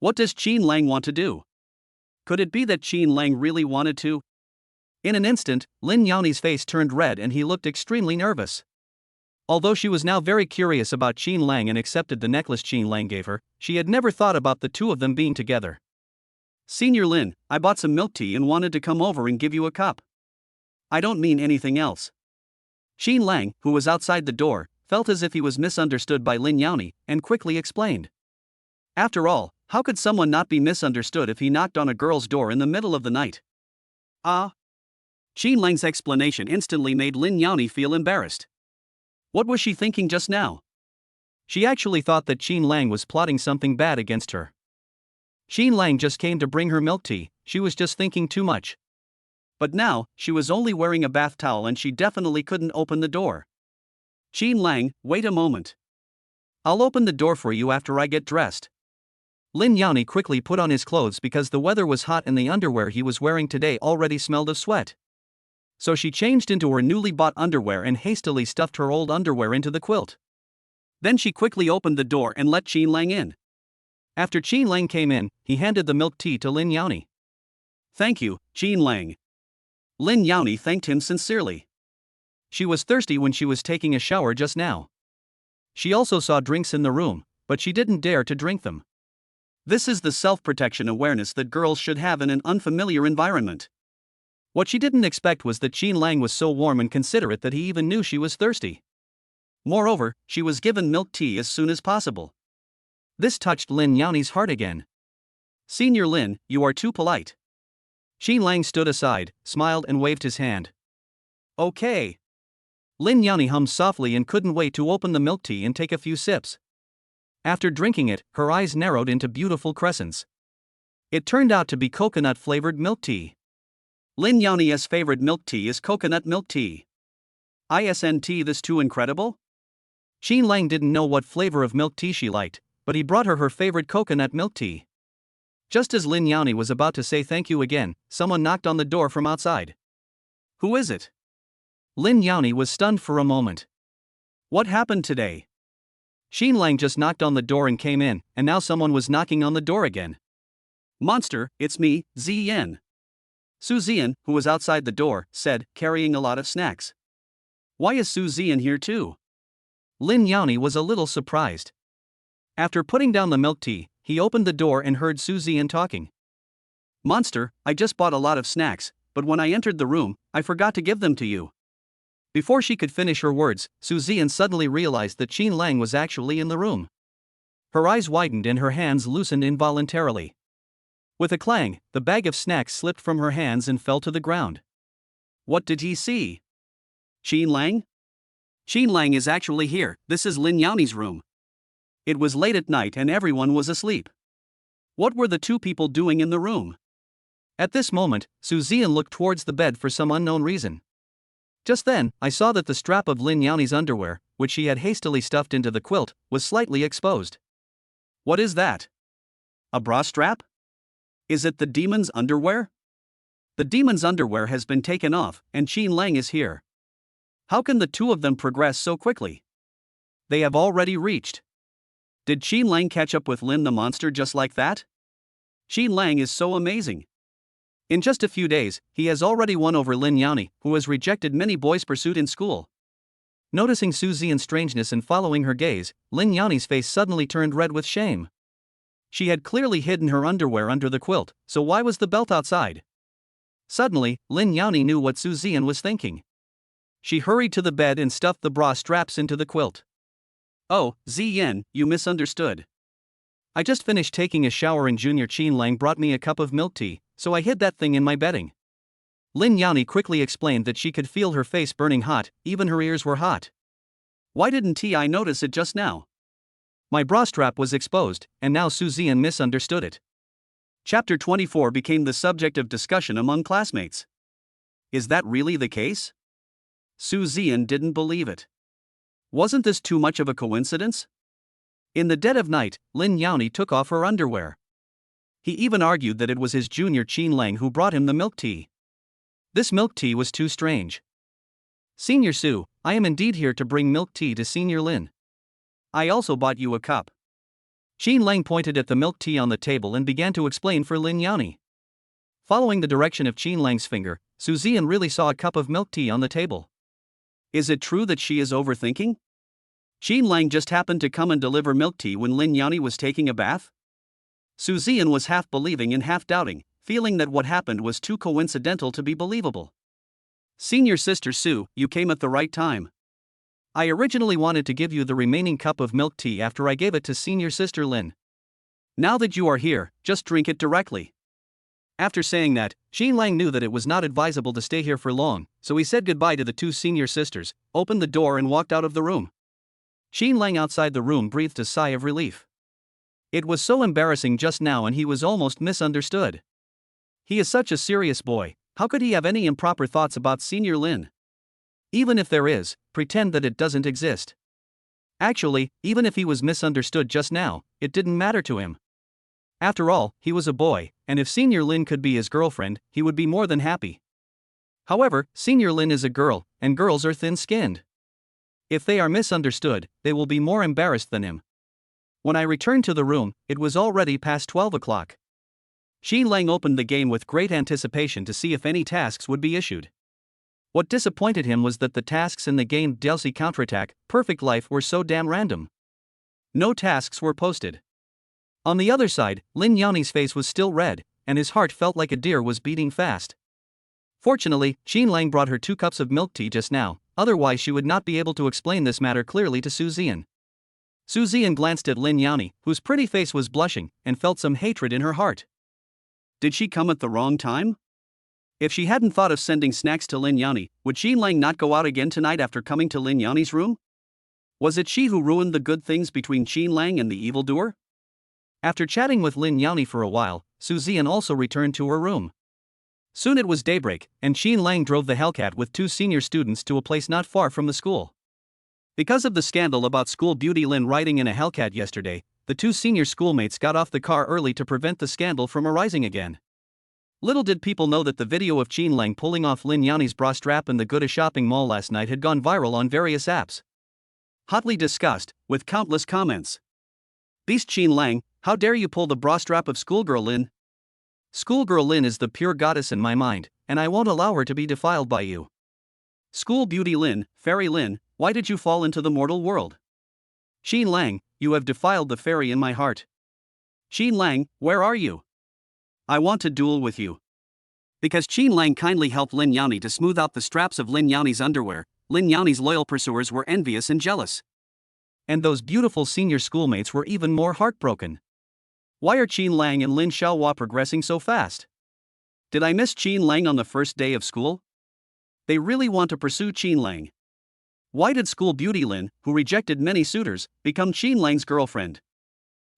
What does Qin Lang want to do? Could it be that Qin Lang really wanted to? In an instant, Lin Yani's face turned red and he looked extremely nervous. Although she was now very curious about Qin Lang and accepted the necklace Qin Lang gave her, she had never thought about the two of them being together. "Senior Lin, I bought some milk tea and wanted to come over and give you a cup. I don't mean anything else." Qin Lang, who was outside the door, felt as if he was misunderstood by Lin Yani, and quickly explained. After all, how could someone not be misunderstood if he knocked on a girl's door in the middle of the night? Ah. Qin Lang's explanation instantly made Lin Yani feel embarrassed. What was she thinking just now? She actually thought that Qin Lang was plotting something bad against her. Qin Lang just came to bring her milk tea, she was just thinking too much. But now, she was only wearing a bath towel and she definitely couldn't open the door. "Qin Lang, wait a moment. I'll open the door for you after I get dressed." Lin Yani quickly put on his clothes because the weather was hot and the underwear he was wearing today already smelled of sweat. So she changed into her newly bought underwear and hastily stuffed her old underwear into the quilt. Then she quickly opened the door and let Qin Lang in. After Qin Lang came in, he handed the milk tea to Lin Yani. "Thank you, Qin Lang." Lin Yani thanked him sincerely. She was thirsty when she was taking a shower just now. She also saw drinks in the room, but she didn't dare to drink them. This is the self-protection awareness that girls should have in an unfamiliar environment. What she didn't expect was that Qin Lang was so warm and considerate that he even knew she was thirsty. Moreover, she was given milk tea as soon as possible. This touched Lin Yani's heart again. "Senior Lin, you are too polite." Qin Lang stood aside, smiled and waved his hand. "Okay." Lin Yani hummed softly and couldn't wait to open the milk tea and take a few sips. After drinking it, her eyes narrowed into beautiful crescents. It turned out to be coconut-flavored milk tea. Lin Yani's favorite milk tea is coconut milk tea. Isn't this too incredible? Qin Lang didn't know what flavor of milk tea she liked, but he brought her favorite coconut milk tea. Just as Lin Yani was about to say thank you again, someone knocked on the door from outside. "Who is it?" Lin Yani was stunned for a moment. What happened today? Qin Lang just knocked on the door and came in, and now someone was knocking on the door again. "Monster, it's me, Ziyan." Su Ziyan, who was outside the door, said, carrying a lot of snacks. "Why is Su Ziyan here too?" Lin Yani was a little surprised. After putting down the milk tea, he opened the door and heard Su Ziyan talking. "Monster, I just bought a lot of snacks, but when I entered the room, I forgot to give them to you." Before she could finish her words, Su Ziyan suddenly realized that Qin Lang was actually in the room. Her eyes widened and her hands loosened involuntarily. With a clang, the bag of snacks slipped from her hands and fell to the ground. What did he see? Qin Lang? Qin Lang is actually here, this is Lin Yani's room. It was late at night and everyone was asleep. What were the two people doing in the room? At this moment, Su Ziyan looked towards the bed for some unknown reason. Just then, I saw that the strap of Lin Yani's underwear, which she had hastily stuffed into the quilt, was slightly exposed. What is that? A bra strap? Is it the demon's underwear? The demon's underwear has been taken off, and Qin Lang is here. How can the two of them progress so quickly? They have already reached. Did Qin Lang catch up with Lin the monster just like that? Qin Lang is so amazing. In just a few days, he has already won over Lin Yani, who has rejected many boys' pursuit in school. Noticing Su Ziyan's strangeness and following her gaze, Lin Yani's face suddenly turned red with shame. She had clearly hidden her underwear under the quilt, so why was the belt outside? Suddenly, Lin Yani knew what Su Ziyan was thinking. She hurried to the bed and stuffed the bra straps into the quilt. Oh, Ziyan, you misunderstood. I just finished taking a shower and Junior Qin Lang brought me a cup of milk tea, so I hid that thing in my bedding. Lin Yani quickly explained that she could feel her face burning hot, even her ears were hot. Why didn't I notice it just now? My bra strap was exposed, and now Su Ziyan misunderstood it. Chapter 24 became the subject of discussion among classmates. Is that really the case? Su Ziyan didn't believe it. Wasn't this too much of a coincidence? In the dead of night, Lin Yani took off her underwear. He even argued that it was his junior Qin Lang who brought him the milk tea. This milk tea was too strange. Senior Su, I am indeed here to bring milk tea to Senior Lin. I also bought you a cup. Qin Lang pointed at the milk tea on the table and began to explain for Lin Yani. Following the direction of Qin Lang's finger, Su Zian really saw a cup of milk tea on the table. Is it true that she is overthinking? Qin Lang just happened to come and deliver milk tea when Lin Yani was taking a bath? Su Zian was half believing and half doubting, feeling that what happened was too coincidental to be believable. Senior Sister Su, you came at the right time. I originally wanted to give you the remaining cup of milk tea after I gave it to Senior Sister Lin. Now that you are here, just drink it directly. After saying that, Qin Lang knew that it was not advisable to stay here for long, so he said goodbye to the two senior sisters, opened the door and walked out of the room. Qin Lang outside the room breathed a sigh of relief. It was so embarrassing just now and he was almost misunderstood. He is such a serious boy, how could he have any improper thoughts about Senior Lin? Even if there is, pretend that it doesn't exist. Actually, even if he was misunderstood just now, it didn't matter to him. After all, he was a boy, and if Senior Lin could be his girlfriend, he would be more than happy. However, Senior Lin is a girl, and girls are thin-skinned. If they are misunderstood, they will be more embarrassed than him. When I returned to the room, it was already past 12 o'clock. Qin Lang opened the game with great anticipation to see if any tasks would be issued. What disappointed him was that the tasks in the game DLC Counterattack, Perfect Life were so damn random. No tasks were posted. On the other side, Lin Yani's face was still red, and his heart felt like a deer was beating fast. Fortunately, Qin Lang brought her 2 cups of milk tea just now, otherwise she would not be able to explain this matter clearly to Su Zian. Su Zian glanced at Lin Yani, whose pretty face was blushing, and felt some hatred in her heart. Did she come at the wrong time? If she hadn't thought of sending snacks to Lin Yani, would Qin Lang not go out again tonight after coming to Lin Yani's room? Was it she who ruined the good things between Qin Lang and the evildoer? After chatting with Lin Yani for a while, Su Zian also returned to her room. Soon it was daybreak, and Qin Lang drove the Hellcat with 2 senior students to a place not far from the school. Because of the scandal about school beauty Lin riding in a Hellcat yesterday, the 2 senior schoolmates got off the car early to prevent the scandal from arising again. Little did people know that the video of Qin Lang pulling off Lin Yani's bra strap in the Goda shopping mall last night had gone viral on various apps. Hotly discussed, with countless comments. Beast Qin Lang, how dare you pull the bra strap of schoolgirl Lin? Schoolgirl Lin is the pure goddess in my mind, and I won't allow her to be defiled by you. School beauty Lin, fairy Lin, why did you fall into the mortal world? Qin Lang, you have defiled the fairy in my heart. Qin Lang, where are you? I want to duel with you. Because Qin Lang kindly helped Lin Yani to smooth out the straps of Lin Yani's underwear, Lin Yani's loyal pursuers were envious and jealous. And those beautiful senior schoolmates were even more heartbroken. Why are Qin Lang and Lin Xiaohua progressing so fast? Did I miss Qin Lang on the first day of school? They really want to pursue Qin Lang. Why did school beauty Lin, who rejected many suitors, become Qin Lang's girlfriend?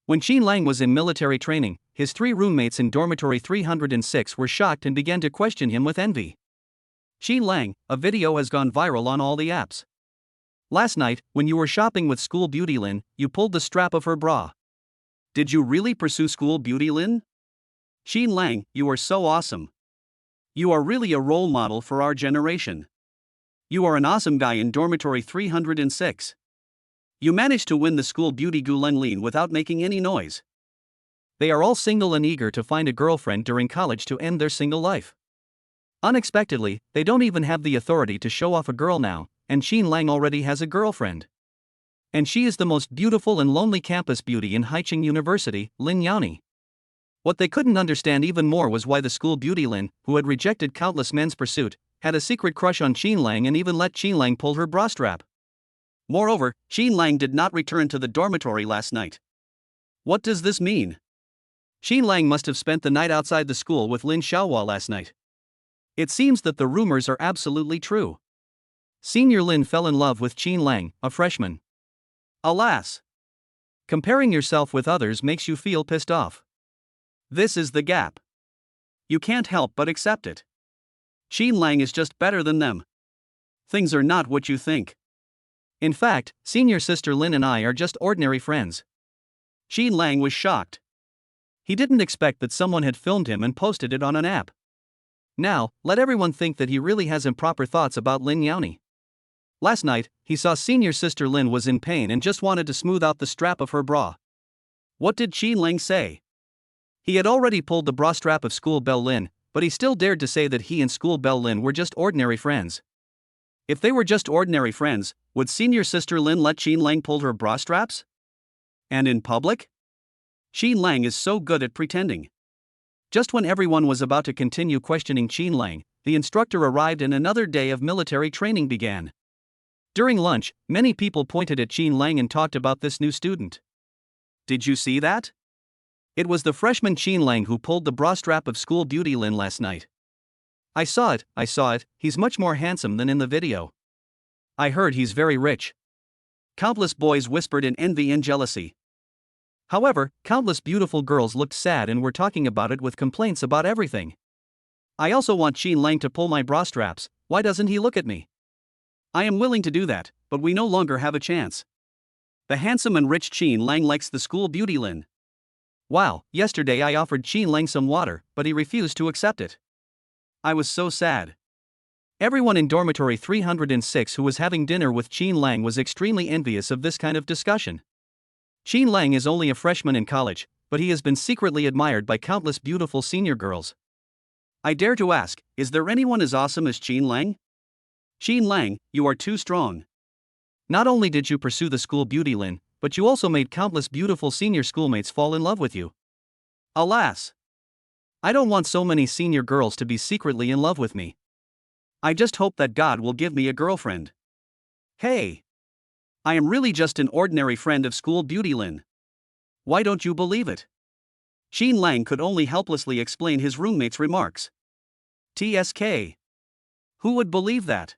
When Qin Lang was in military training, his 3 roommates in dormitory 306 were shocked and began to question him with envy. Qin Lang, a video has gone viral on all the apps. Last night, when you were shopping with school beauty Lin, you pulled the strap of her bra. Did you really pursue school beauty Lin? Qin Lang, you are so awesome. You are really a role model for our generation. You are an awesome guy in dormitory 306. You managed to win the school beauty Gu Len Lin without making any noise. They are all single and eager to find a girlfriend during college to end their single life. Unexpectedly, they don't even have the authority to show off a girl now, and Qin Lang already has a girlfriend. And she is the most beautiful and lonely campus beauty in Haicheng University, Lin Yani. What they couldn't understand even more was why the school beauty Lin, who had rejected countless men's pursuit, had a secret crush on Qin Lang and even let Qin Lang pull her bra strap. Moreover, Qin Lang did not return to the dormitory last night. What does this mean? Qin Lang must have spent the night outside the school with Lin Xiaohua last night. It seems that the rumors are absolutely true. Senior Lin fell in love with Qin Lang, a freshman. Alas! Comparing yourself with others makes you feel pissed off. This is the gap. You can't help but accept it. Qin Lang is just better than them. Things are not what you think. In fact, senior sister Lin and I are just ordinary friends. Qin Lang was shocked. He didn't expect that someone had filmed him and posted it on an app. Now, let everyone think that he really has improper thoughts about Lin Yani. Last night, he saw senior sister Lin was in pain and just wanted to smooth out the strap of her bra. What did Qin Lang say? He had already pulled the bra strap of school belle Lin, but he still dared to say that he and school belle Lin were just ordinary friends. If they were just ordinary friends, would senior sister Lin let Qin Lang pull her bra straps? And in public? Qin Lang is so good at pretending. Just when everyone was about to continue questioning Qin Lang, the instructor arrived and another day of military training began. During lunch, many people pointed at Qin Lang and talked about this new student. Did you see that? It was the freshman Qin Lang who pulled the bra strap of school beauty Lin last night. I saw it, he's much more handsome than in the video. I heard he's very rich. Countless boys whispered in envy and jealousy. However, countless beautiful girls looked sad and were talking about it with complaints about everything. I also want Qin Lang to pull my bra straps, why doesn't he look at me? I am willing to do that, but we no longer have a chance. The handsome and rich Qin Lang likes the school beauty Lin. Wow, yesterday I offered Qin Lang some water, but he refused to accept it. I was so sad. Everyone in dormitory 306 who was having dinner with Qin Lang was extremely envious of this kind of discussion. Qin Lang is only a freshman in college, but he has been secretly admired by countless beautiful senior girls. I dare to ask, is there anyone as awesome as Qin Lang? Qin Lang, you are too strong. Not only did you pursue the school beauty Lin, but you also made countless beautiful senior schoolmates fall in love with you. Alas! I don't want so many senior girls to be secretly in love with me. I just hope that God will give me a girlfriend. Hey! I am really just an ordinary friend of school beauty Lin. Why don't you believe it? Qin Lang could only helplessly explain his roommate's remarks. TSK. Who would believe that?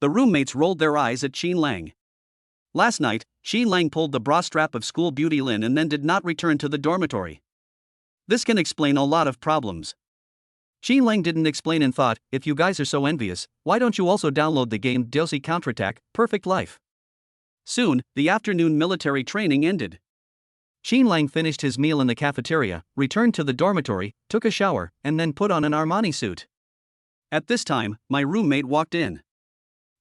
The roommates rolled their eyes at Qin Lang. Last night, Qin Lang pulled the bra strap of school beauty Lin and then did not return to the dormitory. This can explain a lot of problems. Qin Lang didn't explain and thought, if you guys are so envious, why don't you also download the game Dosi Counterattack, Perfect Life? Soon, the afternoon military training ended. Qin Lang finished his meal in the cafeteria, returned to the dormitory, took a shower, and then put on an Armani suit. At this time, my roommate walked in.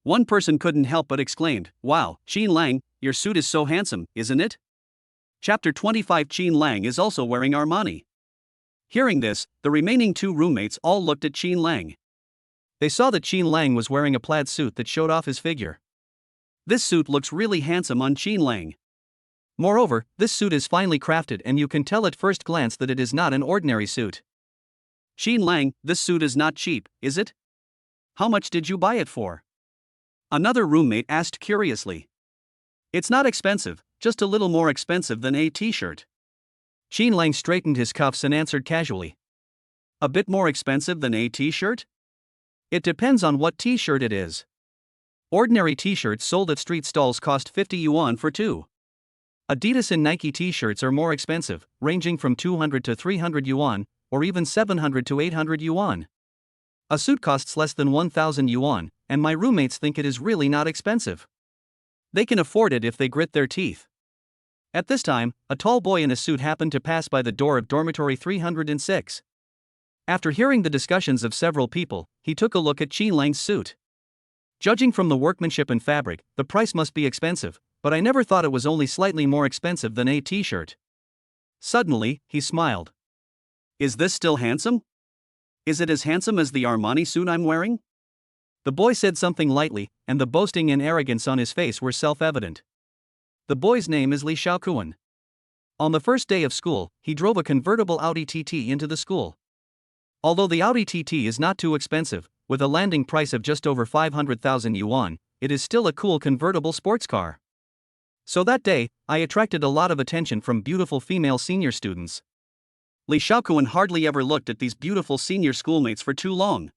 One person couldn't help but exclaimed, "Wow, Qin Lang, your suit is so handsome, isn't it?" Chapter 25. Qin Lang is also wearing Armani. Hearing this, the remaining two roommates all looked at Qin Lang. They saw that Qin Lang was wearing a plaid suit that showed off his figure. This suit looks really handsome on Qin Lang. Moreover, this suit is finely crafted and you can tell at first glance that it is not an ordinary suit. Qin Lang, this suit is not cheap, is it? How much did you buy it for? Another roommate asked curiously. It's not expensive, just a little more expensive than a t-shirt. Qin Lang straightened his cuffs and answered casually. A bit more expensive than a t-shirt? It depends on what t-shirt it is. Ordinary t-shirts sold at street stalls cost 50 yuan for two. Adidas and Nike t-shirts are more expensive, ranging from 200 to 300 yuan, or even 700 to 800 yuan. A suit costs less than 1,000 yuan, and my roommates think it is really not expensive. They can afford it if they grit their teeth. At this time, a tall boy in a suit happened to pass by the door of dormitory 306. After hearing the discussions of several people, he took a look at Qin Lang's suit. Judging from the workmanship and fabric, the price must be expensive, but I never thought it was only slightly more expensive than a t-shirt. Suddenly, he smiled. Is this still handsome? Is it as handsome as the Armani suit I'm wearing? The boy said something lightly, and the boasting and arrogance on his face were self-evident. The boy's name is Li Shaokuan. On the first day of school, he drove a convertible Audi TT into the school. Although the Audi TT is not too expensive, with a landing price of just over 500,000 yuan, it is still a cool convertible sports car. So that day, I attracted a lot of attention from beautiful female senior students. Li Shaokuan hardly ever looked at these beautiful senior schoolmates for too long.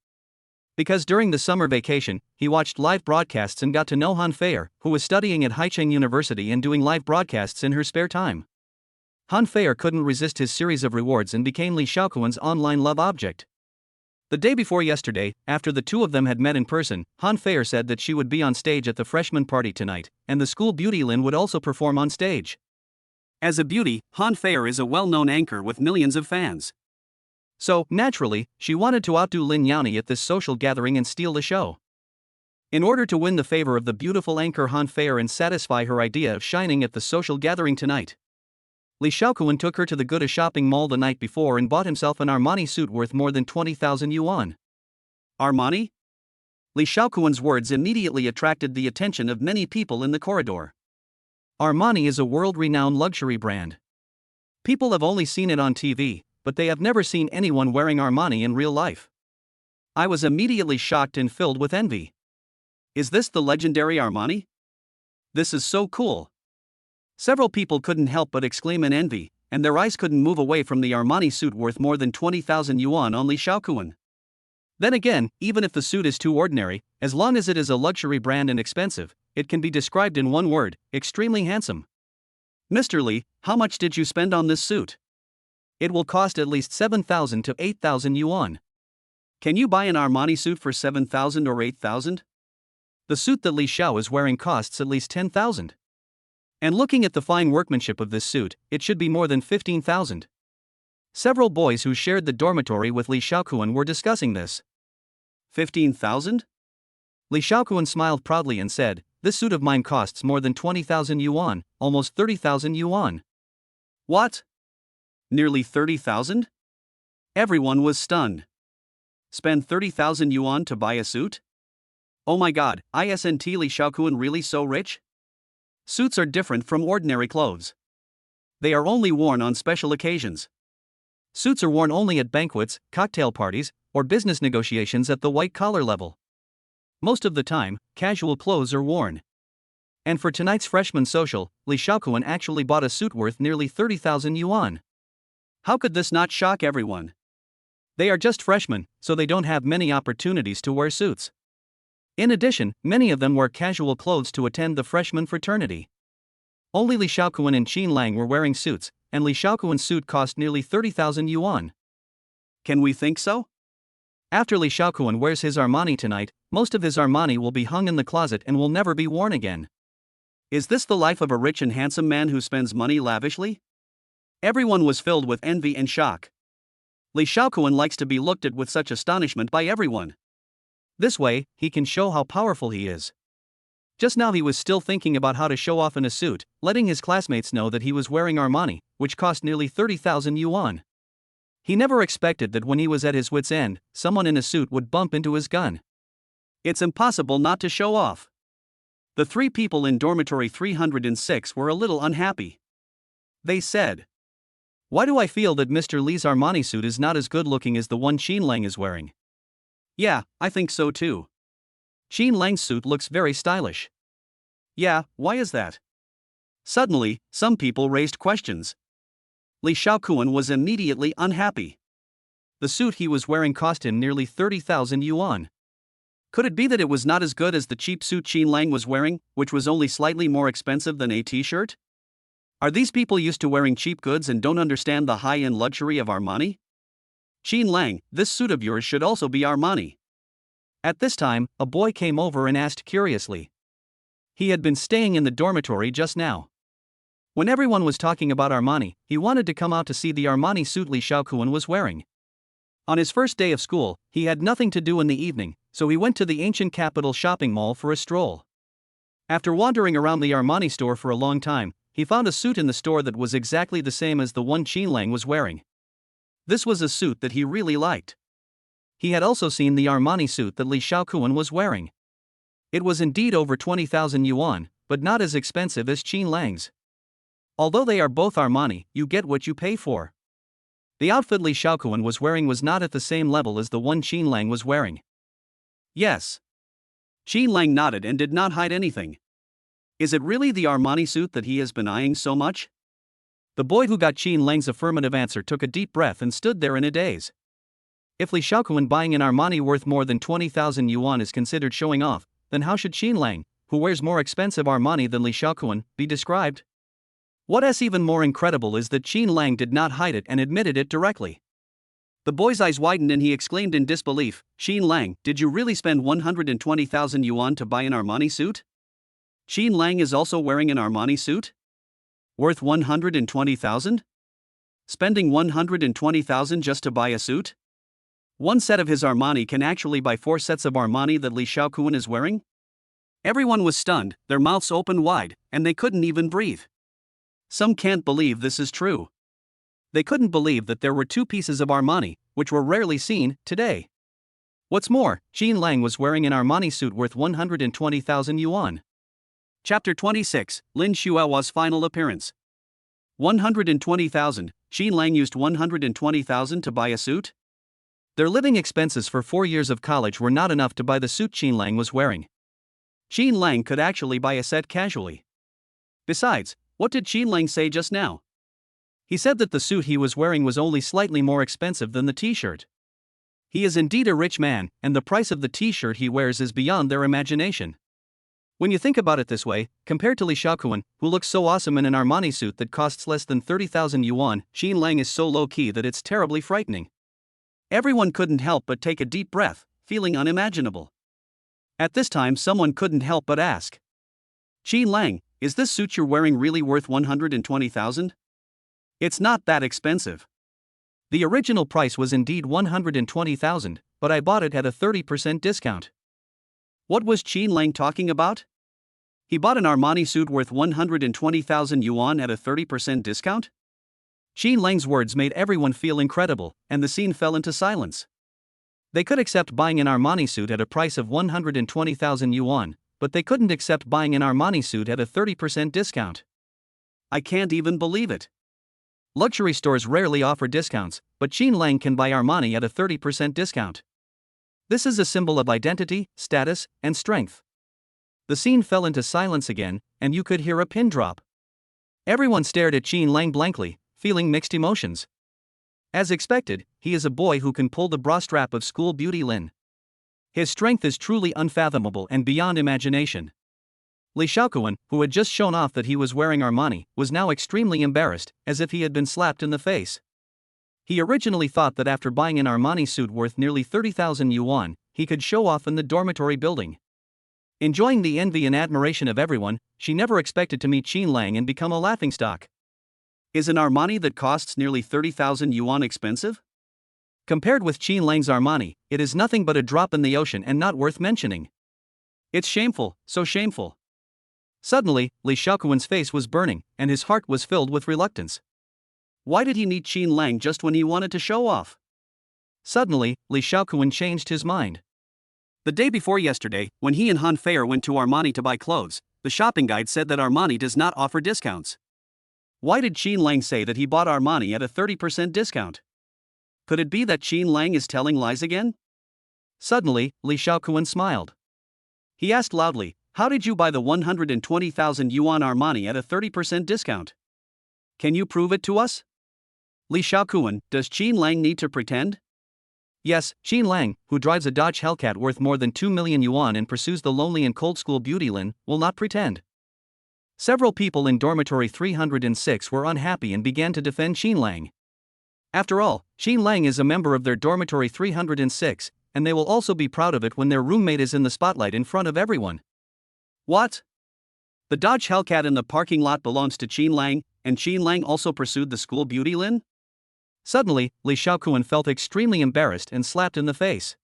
Because during the summer vacation, he watched live broadcasts and got to know Han Feier, who was studying at Haicheng University and doing live broadcasts in her spare time. Han Feier couldn't resist his series of rewards and became Li Shaokuan's online love object. The day before yesterday, after the two of them had met in person, Han Feier said that she would be on stage at the freshman party tonight, and the school beauty Lin would also perform on stage. As a beauty, Han Feier is a well-known anchor with millions of fans. So, naturally, she wanted to outdo Lin Yani at this social gathering and steal the show. In order to win the favor of the beautiful anchor Han Feier and satisfy her idea of shining at the social gathering tonight, Li Shaoquan took her to the Gouda shopping mall the night before and bought himself an Armani suit worth more than 20,000 yuan. Armani? Li Shaoquan's words immediately attracted the attention of many people in the corridor. Armani is a world-renowned luxury brand. People have only seen it on TV, but they have never seen anyone wearing Armani in real life. I was immediately shocked and filled with envy. Is this the legendary Armani? This is so cool. Several people couldn't help but exclaim in envy, and their eyes couldn't move away from the Armani suit worth more than 20,000 yuan on Li Shaoquan. Then again, even if the suit is too ordinary, as long as it is a luxury brand and expensive, it can be described in one word: extremely handsome. Mr. Li, how much did you spend on this suit? It will cost at least 7,000 to 8,000 yuan. Can you buy an Armani suit for 7,000 or 8,000? The suit that Li Xiao is wearing costs at least 10,000. And looking at the fine workmanship of this suit, it should be more than 15,000. Several boys who shared the dormitory with Li Shaoquan were discussing this. 15,000? Li Shaoquan smiled proudly and said, "This suit of mine costs more than 20,000 yuan, almost 30,000 yuan. What? Nearly 30,000? Everyone was stunned. Spend 30,000 yuan to buy a suit? Oh my god, isn't Li Shaoquan really so rich? Suits are different from ordinary clothes. They are only worn on special occasions. Suits are worn only at banquets, cocktail parties, or business negotiations at the white-collar level. Most of the time, casual clothes are worn. And for tonight's freshman social, Li Shaoquan actually bought a suit worth nearly 30,000 yuan. How could this not shock everyone? They are just freshmen, so they don't have many opportunities to wear suits. In addition, many of them wear casual clothes to attend the freshman fraternity. Only Li Shaoquan and Qin Lang were wearing suits, and Li Shaoquan's suit cost nearly 30,000 yuan. Can we think so? After Li Shaoquan wears his Armani tonight, most of his Armani will be hung in the closet and will never be worn again. Is this the life of a rich and handsome man who spends money lavishly? Everyone was filled with envy and shock. Li Shaoquan likes to be looked at with such astonishment by everyone. This way, he can show how powerful he is. Just now he was still thinking about how to show off in a suit, letting his classmates know that he was wearing Armani, which cost nearly 30,000 yuan. He never expected that when he was at his wit's end, someone in a suit would bump into his gun. It's impossible not to show off. The three people in dormitory 306 were a little unhappy. They said, "Why do I feel that Mr. Li's Armani suit is not as good looking as the one Qin Lang is wearing?" Yeah, I think so too. Qin Lang's suit looks very stylish. Yeah, why is that? Suddenly, some people raised questions. Li Shaoquan was immediately unhappy. The suit he was wearing cost him nearly 30,000 yuan. Could it be that it was not as good as the cheap suit Qin Lang was wearing, which was only slightly more expensive than a t-shirt? Are these people used to wearing cheap goods and don't understand the high-end luxury of Armani? Qin Lang, this suit of yours should also be Armani. At this time, a boy came over and asked curiously. He had been staying in the dormitory just now. When everyone was talking about Armani, he wanted to come out to see the Armani suit Li Shaoquan was wearing. On his first day of school, he had nothing to do in the evening, so he went to the ancient capital shopping mall for a stroll. After wandering around the Armani store for a long time, he found a suit in the store that was exactly the same as the one Qin Lang was wearing. This was a suit that he really liked. He had also seen the Armani suit that Li Shaoquan was wearing. It was indeed over 20,000 yuan, but not as expensive as Qin Lang's. Although they are both Armani, you get what you pay for. The outfit Li Shaoquan was wearing was not at the same level as the one Qin Lang was wearing. Yes. Qin Lang nodded and did not hide anything. Is it really the Armani suit that he has been eyeing so much? The boy who got Qin Lang's affirmative answer took a deep breath and stood there in a daze. If Li Shaoquan buying an Armani worth more than 20,000 yuan is considered showing off, then how should Qin Lang, who wears more expensive Armani than Li Shaoquan, be described? What's even more incredible is that Qin Lang did not hide it and admitted it directly. The boy's eyes widened and he exclaimed in disbelief, Xin Lang, did you really spend 120,000 yuan to buy an Armani suit? Xin Lang is also wearing an Armani suit? Worth 120,000? Spending 120,000 just to buy a suit? One set of his Armani can actually buy 4 sets of Armani that Li Shaoquan is wearing? Everyone was stunned, their mouths open wide, and they couldn't even breathe. Some can't believe this is true. They couldn't believe that there were 2 pieces of Armani, which were rarely seen today. What's more, Xin Lang was wearing an Armani suit worth 120,000 yuan. Chapter 26, Lin Xuao's final appearance. 120,000, Xin Lang used 120,000 to buy a suit? Their living expenses for 4 years of college were not enough to buy the suit Xin Lang was wearing. Xin Lang could actually buy a set casually. Besides, what did Xin Lang say just now? He said that the suit he was wearing was only slightly more expensive than the t-shirt. He is indeed a rich man, and the price of the t-shirt he wears is beyond their imagination. When you think about it this way, compared to Li Shaoquan, who looks so awesome in an Armani suit that costs less than 30,000 yuan, Xin Lang is so low-key that it's terribly frightening. Everyone couldn't help but take a deep breath, feeling unimaginable. At this time someone couldn't help but ask. Xin Lang, is this suit you're wearing really worth 120,000? It's not that expensive. The original price was indeed 120,000, but I bought it at a 30% discount. What was Xin Lang talking about? He bought an Armani suit worth 120,000 yuan at a 30% discount? Xin Lang's words made everyone feel incredible, and the scene fell into silence. They could accept buying an Armani suit at a price of 120,000 yuan, but they couldn't accept buying an Armani suit at a 30% discount. I can't even believe it. Luxury stores rarely offer discounts, but Xin Lang can buy Armani at a 30% discount. This is a symbol of identity, status, and strength. The scene fell into silence again, and you could hear a pin drop. Everyone stared at Xin Lang blankly, feeling mixed emotions. As expected, he is a boy who can pull the bra strap of school beauty Lin. His strength is truly unfathomable and beyond imagination. Li Shaoquan, who had just shown off that he was wearing Armani, was now extremely embarrassed, as if he had been slapped in the face. He originally thought that after buying an Armani suit worth nearly 30,000 yuan, he could show off in the dormitory building. Enjoying the envy and admiration of everyone, she never expected to meet Xin Lang and become a laughingstock. Is an Armani that costs nearly 30,000 yuan expensive? Compared with Xin Lang's Armani, it is nothing but a drop in the ocean and not worth mentioning. It's shameful, so shameful. Suddenly, Li Shaoquan's face was burning, and his heart was filled with reluctance. Why did he need Xin Lang just when he wanted to show off? Suddenly, Li Shaoquan changed his mind. The day before yesterday, when he and Han Feier went to Armani to buy clothes, the shopping guide said that Armani does not offer discounts. Why did Xin Lang say that he bought Armani at a 30% discount? Could it be that Xin Lang is telling lies again? Suddenly, Li Shaoquan smiled. He asked loudly, how did you buy the 120,000 yuan Armani at a 30% discount? Can you prove it to us? Li Shaoquan, does Xin Lang need to pretend? Yes, Xin Lang, who drives a Dodge Hellcat worth more than 2 million yuan and pursues the lonely and cold school beauty Lin, will not pretend. Several people in dormitory 306 were unhappy and began to defend Xin Lang. After all, Xin Lang is a member of their dormitory 306, and they will also be proud of it when their roommate is in the spotlight in front of everyone. What? The Dodge Hellcat in the parking lot belongs to Xin Lang, and Xin Lang also pursued the school beauty Lin? Suddenly, Li Shaoquan felt extremely embarrassed and slapped in the face.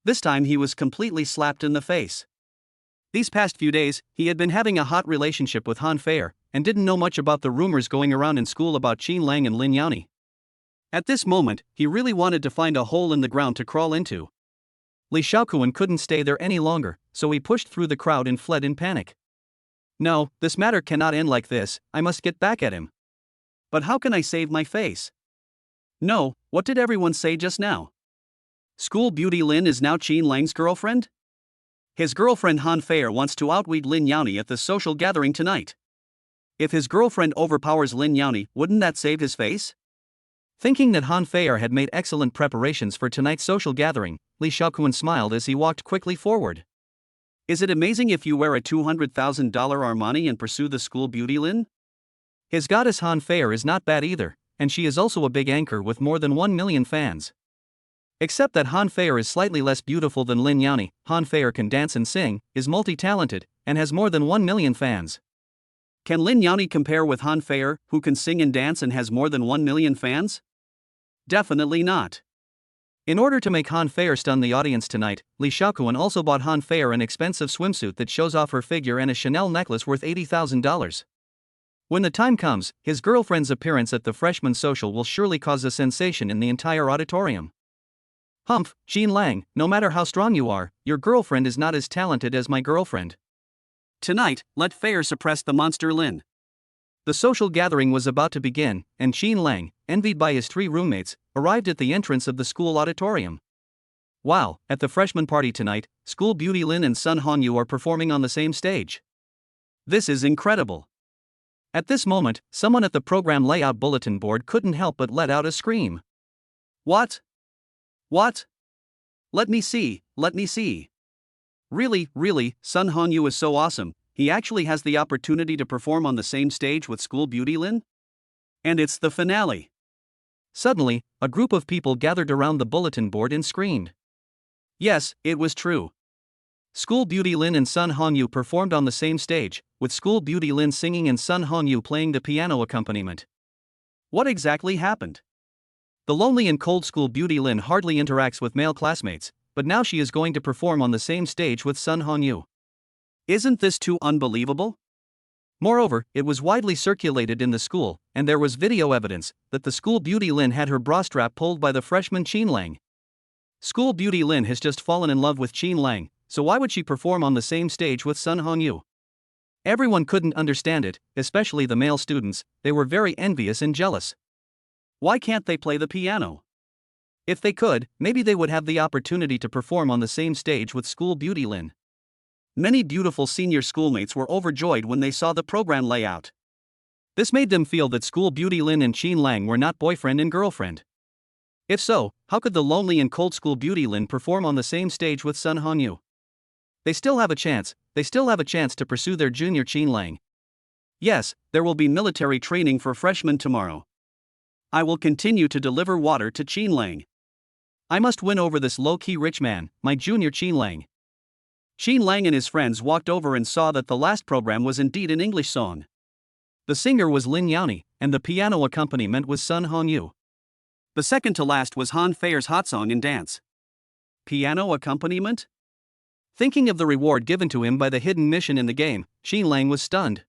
This time he was completely slapped in the face. These past few days, he had been having a hot relationship with Han Feier, and didn't know much about the rumors going around in school about Xin Lang and Lin Yani. At this moment, he really wanted to find a hole in the ground to crawl into. Li Shaoquan couldn't stay there any longer, so he pushed through the crowd and fled in panic. No, this matter cannot end like this, I must get back at him. But how can I save my face? No, what did everyone say just now? School beauty Lin is now Xin Lang's girlfriend? His girlfriend Han Feier wants to outwit Lin Yani at the social gathering tonight. If his girlfriend overpowers Lin Yani, wouldn't that save his face? Thinking that Han Feier had made excellent preparations for tonight's social gathering, Li Shaoquan smiled as he walked quickly forward. Is it amazing if you wear a $200,000 Armani and pursue the school beauty Lin? His goddess Han Feier is not bad either, and she is also a big anchor with more than 1 million fans. Except that Han Feier is slightly less beautiful than Lin Yani. Han Feier can dance and sing, is multi-talented, and has more than 1 million fans. Can Lin Yani compare with Han Feier, who can sing and dance and has more than 1 million fans? Definitely not. In order to make Han Feier stun the audience tonight, Li Shaoquan also bought Han Feier an expensive swimsuit that shows off her figure and a Chanel necklace worth $80,000. When the time comes, his girlfriend's appearance at the freshman social will surely cause a sensation in the entire auditorium. Humph, Jean Lang, no matter how strong you are, your girlfriend is not as talented as my girlfriend. Tonight, let Feier suppress the monster Lin. The social gathering was about to begin, and Jean Lang, envied by his 3 roommates, arrived at the entrance of the school auditorium. Wow, at the freshman party tonight, school beauty Lin and Sun Hanyu are performing on the same stage. This is incredible. At this moment, someone at the program layout bulletin board couldn't help but let out a scream. What? What? Let me see, let me see. Really, Sun Hanyu is so awesome, he actually has the opportunity to perform on the same stage with school beauty Lin? And it's the finale. Suddenly, a group of people gathered around the bulletin board and screamed. Yes, it was true. School beauty Lin and Sun Hanyu performed on the same stage, with school beauty Lin singing and Sun Hanyu playing the piano accompaniment. What exactly happened? The lonely and cold school beauty Lin hardly interacts with male classmates, but now she is going to perform on the same stage with Sun Hanyu. Isn't this too unbelievable? Moreover, it was widely circulated in the school, and there was video evidence that the school beauty Lin had her bra strap pulled by the freshman Jean Lang. School beauty Lin has just fallen in love with Jean Lang, so why would she perform on the same stage with Sun Hanyu? Everyone couldn't understand it, especially the male students. They were very envious and jealous. Why can't they play the piano? If they could, maybe they would have the opportunity to perform on the same stage with school beauty Lin. Many beautiful senior schoolmates were overjoyed when they saw the program layout. This made them feel that school beauty Lin and Jean Lang were not boyfriend and girlfriend. If so, how could the lonely and cold school beauty Lin perform on the same stage with Sun Hanyu? They still have a chance to pursue their junior Jean Lang. Yes, there will be military training for freshmen tomorrow. I will continue to deliver water to Jean Lang. I must win over this low-key rich man, my junior Jean Lang. Jean Lang and his friends walked over and saw that the last program was indeed an English song. The singer was Lin Yani, and the piano accompaniment was Sun Hanyu. The second to last was Han Feier's hot song and dance. Piano accompaniment? Thinking of the reward given to him by the hidden mission in the game, Jean Lang was stunned.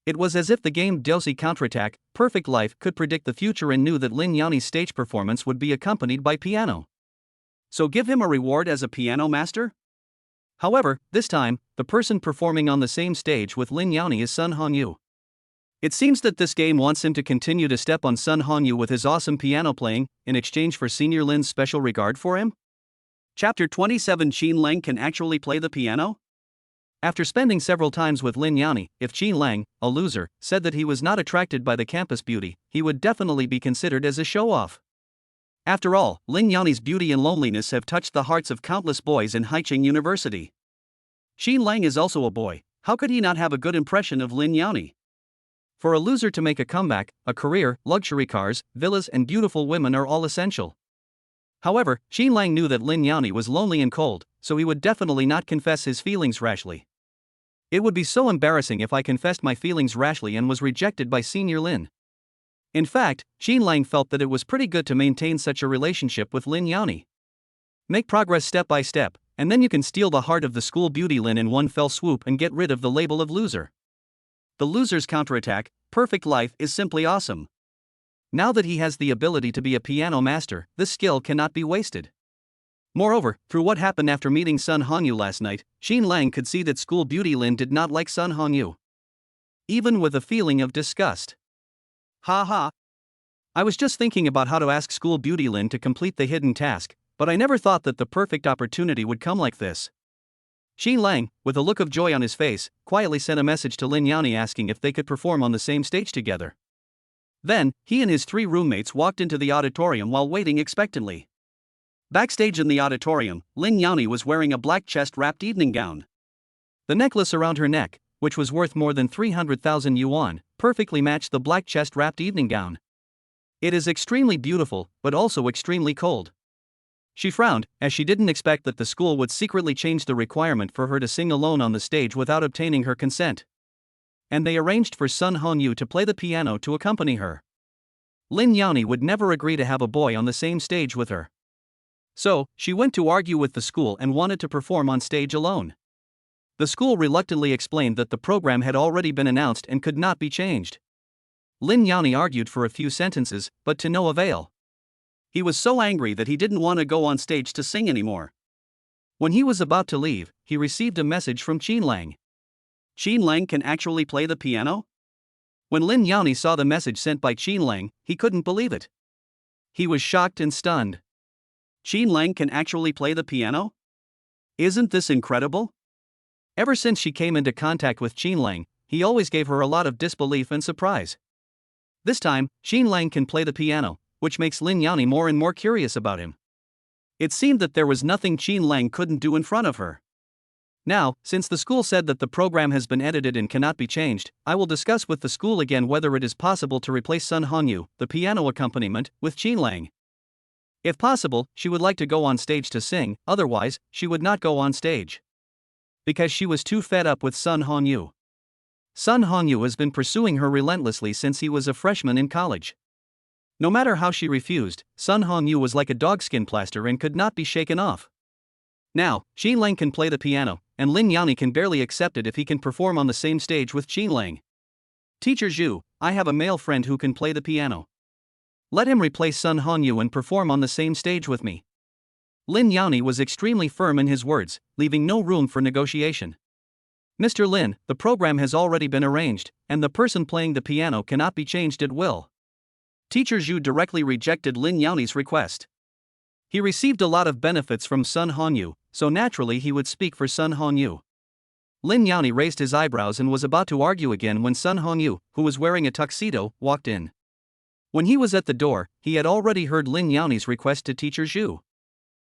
It was as if the game Delcy Counterattack, Perfect Life could predict the future and knew that Lin Yani's stage performance would be accompanied by piano. So give him a reward as a piano master? However, this time, the person performing on the same stage with Lin Yani is Sun Hanyu. It seems that this game wants him to continue to step on Sun Hanyu with his awesome piano playing, in exchange for senior Lin's special regard for him? Chapter 27 Jean Lang can actually play the piano? After spending several times with Lin Yani, if Jean Lang, a loser, said that he was not attracted by the campus beauty, he would definitely be considered as a show-off. After all, Lin Yani's beauty and loneliness have touched the hearts of countless boys in Haicheng University. Jean Lang is also a boy, how could he not have a good impression of Lin Yani? For a loser to make a comeback, a career, luxury cars, villas and beautiful women are all essential. However, Jean Lang knew that Lin Yani was lonely and cold, so he would definitely not confess his feelings rashly. It would be so embarrassing if I confessed my feelings rashly and was rejected by Senior Lin. In fact, Jean Lang felt that it was pretty good to maintain such a relationship with Lin Yani. Make progress step by step, and then you can steal the heart of the school beauty Lin in one fell swoop and get rid of the label of loser. The loser's counterattack, Perfect Life, is simply awesome. Now that he has the ability to be a piano master, this skill cannot be wasted. Moreover, through what happened after meeting Sun Hanyu last night, Jean Lang could see that school beauty Lin did not like Sun Hanyu. Even with a feeling of disgust. Ha. I was just thinking about how to ask school beauty Lin to complete the hidden task, but I never thought that the perfect opportunity would come like this. Jean Lang, with a look of joy on his face, quietly sent a message to Lin Yani asking if they could perform on the same stage together. Then, he and his 3 roommates walked into the auditorium while waiting expectantly. Backstage in the auditorium, Lin Yani was wearing a black chest-wrapped evening gown. The necklace around her neck, which was worth more than 300,000 yuan, perfectly matched the black chest-wrapped evening gown. It is extremely beautiful, but also extremely cold. She frowned, as she didn't expect that the school would secretly change the requirement for her to sing alone on the stage without obtaining her consent. And they arranged for Sun Hongyu to play the piano to accompany her. Lin Yani would never agree to have a boy on the same stage with her. So, she went to argue with the school and wanted to perform on stage alone. The school reluctantly explained that the program had already been announced and could not be changed. Lin Yani argued for a few sentences, but to no avail. He was so angry that he didn't want to go on stage to sing anymore. When he was about to leave, he received a message from Qinlang. Qinlang can actually play the piano? When Lin Yani saw the message sent by Qinlang, he couldn't believe it. He was shocked and stunned. Qinlang can actually play the piano? Isn't this incredible? Ever since she came into contact with Qinlang, he always gave her a lot of disbelief and surprise. This time, Qinlang can play the piano, which makes Lin Yani more and more curious about him. It seemed that there was nothing Qinlang couldn't do in front of her. Now, since the school said that the program has been edited and cannot be changed, I will discuss with the school again whether it is possible to replace Sun Hongyu, the piano accompaniment, with Qinlang. If possible, she would like to go on stage to sing, otherwise, she would not go on stage. Because she was too fed up with Sun Hongyu. Sun Hongyu has been pursuing her relentlessly since he was a freshman in college. No matter how she refused, Sun Hongyu was like a dogskin plaster and could not be shaken off. Now, Qinlang can play the piano, and Lin Yani can barely accept it if he can perform on the same stage with Qinlang. Teacher Zhu, I have a male friend who can play the piano. Let him replace Sun Hongyu and perform on the same stage with me. Lin Yani was extremely firm in his words, leaving no room for negotiation. Mr. Lin, the program has already been arranged, and the person playing the piano cannot be changed at will. Teacher Zhu directly rejected Lin Yani's request. He received a lot of benefits from Sun Hongyu, so naturally he would speak for Sun Hongyu. Lin Yani raised his eyebrows and was about to argue again when Sun Hongyu, who was wearing a tuxedo, walked in. When he was at the door, he had already heard Lin Yani's request to Teacher Zhu.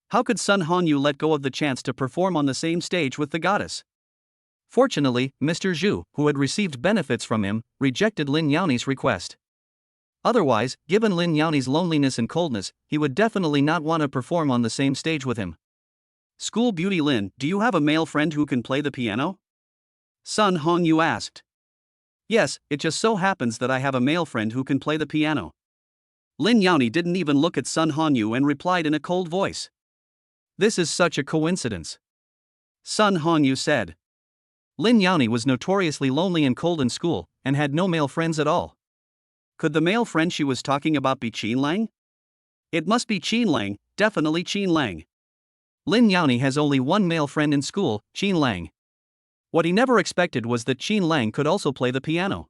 How could Sun Hongyu let go of the chance to perform on the same stage with the goddess? Fortunately, Mr. Zhu, who had received benefits from him, rejected Lin Yani's request. Otherwise, given Lin Yani's loneliness and coldness, he would definitely not want to perform on the same stage with him. School beauty Lin, do you have a male friend who can play the piano? Sun Hongyu asked. Yes, it just so happens that I have a male friend who can play the piano. Lin Yani didn't even look at Sun Hongyu and replied in a cold voice. This is such a coincidence. Sun Hongyu said. Lin Yani was notoriously lonely and cold in school, and had no male friends at all. Could the male friend she was talking about be Qinlang? It must be Qinlang, definitely Qinlang. Lin Yani has only one male friend in school, Qinlang. What he never expected was that Qinlang could also play the piano.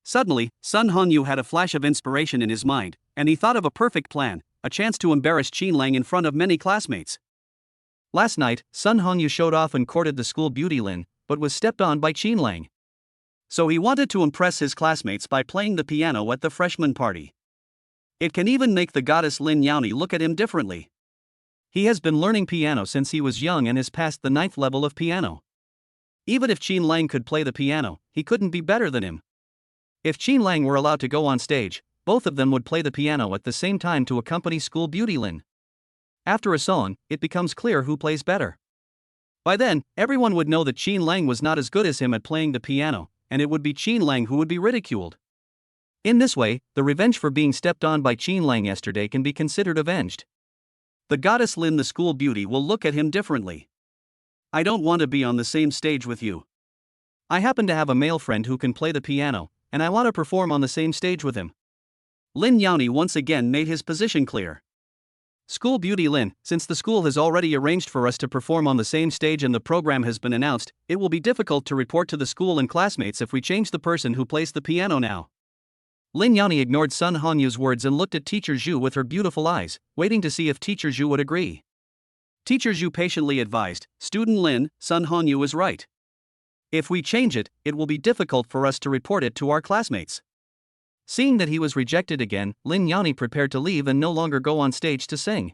Suddenly, Sun Hongyu had a flash of inspiration in his mind, and he thought of a perfect plan, a chance to embarrass Qinlang in front of many classmates. Last night, Sun Hongyu showed off and courted the school beauty Lin, but was stepped on by Qinlang. So he wanted to impress his classmates by playing the piano at the freshman party. It can even make the goddess Lin Yani look at him differently. He has been learning piano since he was young and has passed the 9th level of piano. Even if Qinlang could play the piano, he couldn't be better than him. If Qinlang were allowed to go on stage, both of them would play the piano at the same time to accompany school beauty Lin. After a song, it becomes clear who plays better. By then, everyone would know that Qinlang was not as good as him at playing the piano, and it would be Qinlang who would be ridiculed. In this way, the revenge for being stepped on by Qinlang yesterday can be considered avenged. The goddess Lin, the school beauty, will look at him differently. I don't want to be on the same stage with you. I happen to have a male friend who can play the piano, and I want to perform on the same stage with him. Lin Yani once again made his position clear. School beauty Lin, since the school has already arranged for us to perform on the same stage and the program has been announced, it will be difficult to report to the school and classmates if we change the person who plays the piano now. Lin Yani ignored Sun Honyu's words and looked at Teacher Zhu with her beautiful eyes, waiting to see if Teacher Zhu would agree. Teacher Zhu patiently advised, Student Lin, Sun Hongyu is right. If we change it, it will be difficult for us to report it to our classmates. Seeing that he was rejected again, Lin Yani prepared to leave and no longer go on stage to sing.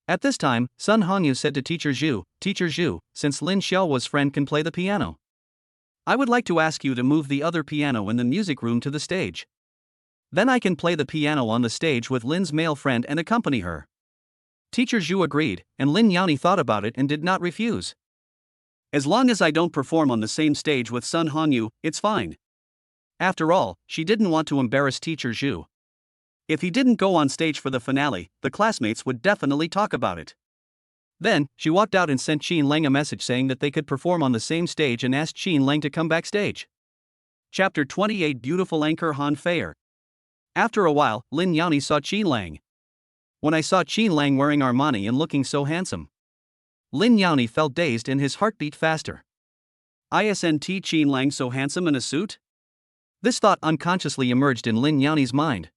At this time, Sun Hongyu said to Teacher Zhu, since Lin Xiao's friend can play the piano, I would like to ask you to move the other piano in the music room to the stage. Then I can play the piano on the stage with Lin's male friend and accompany her. Teacher Zhu agreed, and Lin Yani thought about it and did not refuse. As long as I don't perform on the same stage with Sun Hanyu, it's fine. After all, she didn't want to embarrass Teacher Zhu. If he didn't go on stage for the finale, the classmates would definitely talk about it. Then, she walked out and sent Qin Lang a message saying that they could perform on the same stage and asked Qin Lang to come backstage. Chapter 28 Beautiful Anchor Han Feier. After a while, Lin Yani saw Qin Lang. When I saw Qin Lang wearing Armani and looking so handsome, Lin Yani felt dazed and his heart beat faster. Isn't Qin Lang so handsome in a suit? This thought unconsciously emerged in Lin Yani's mind.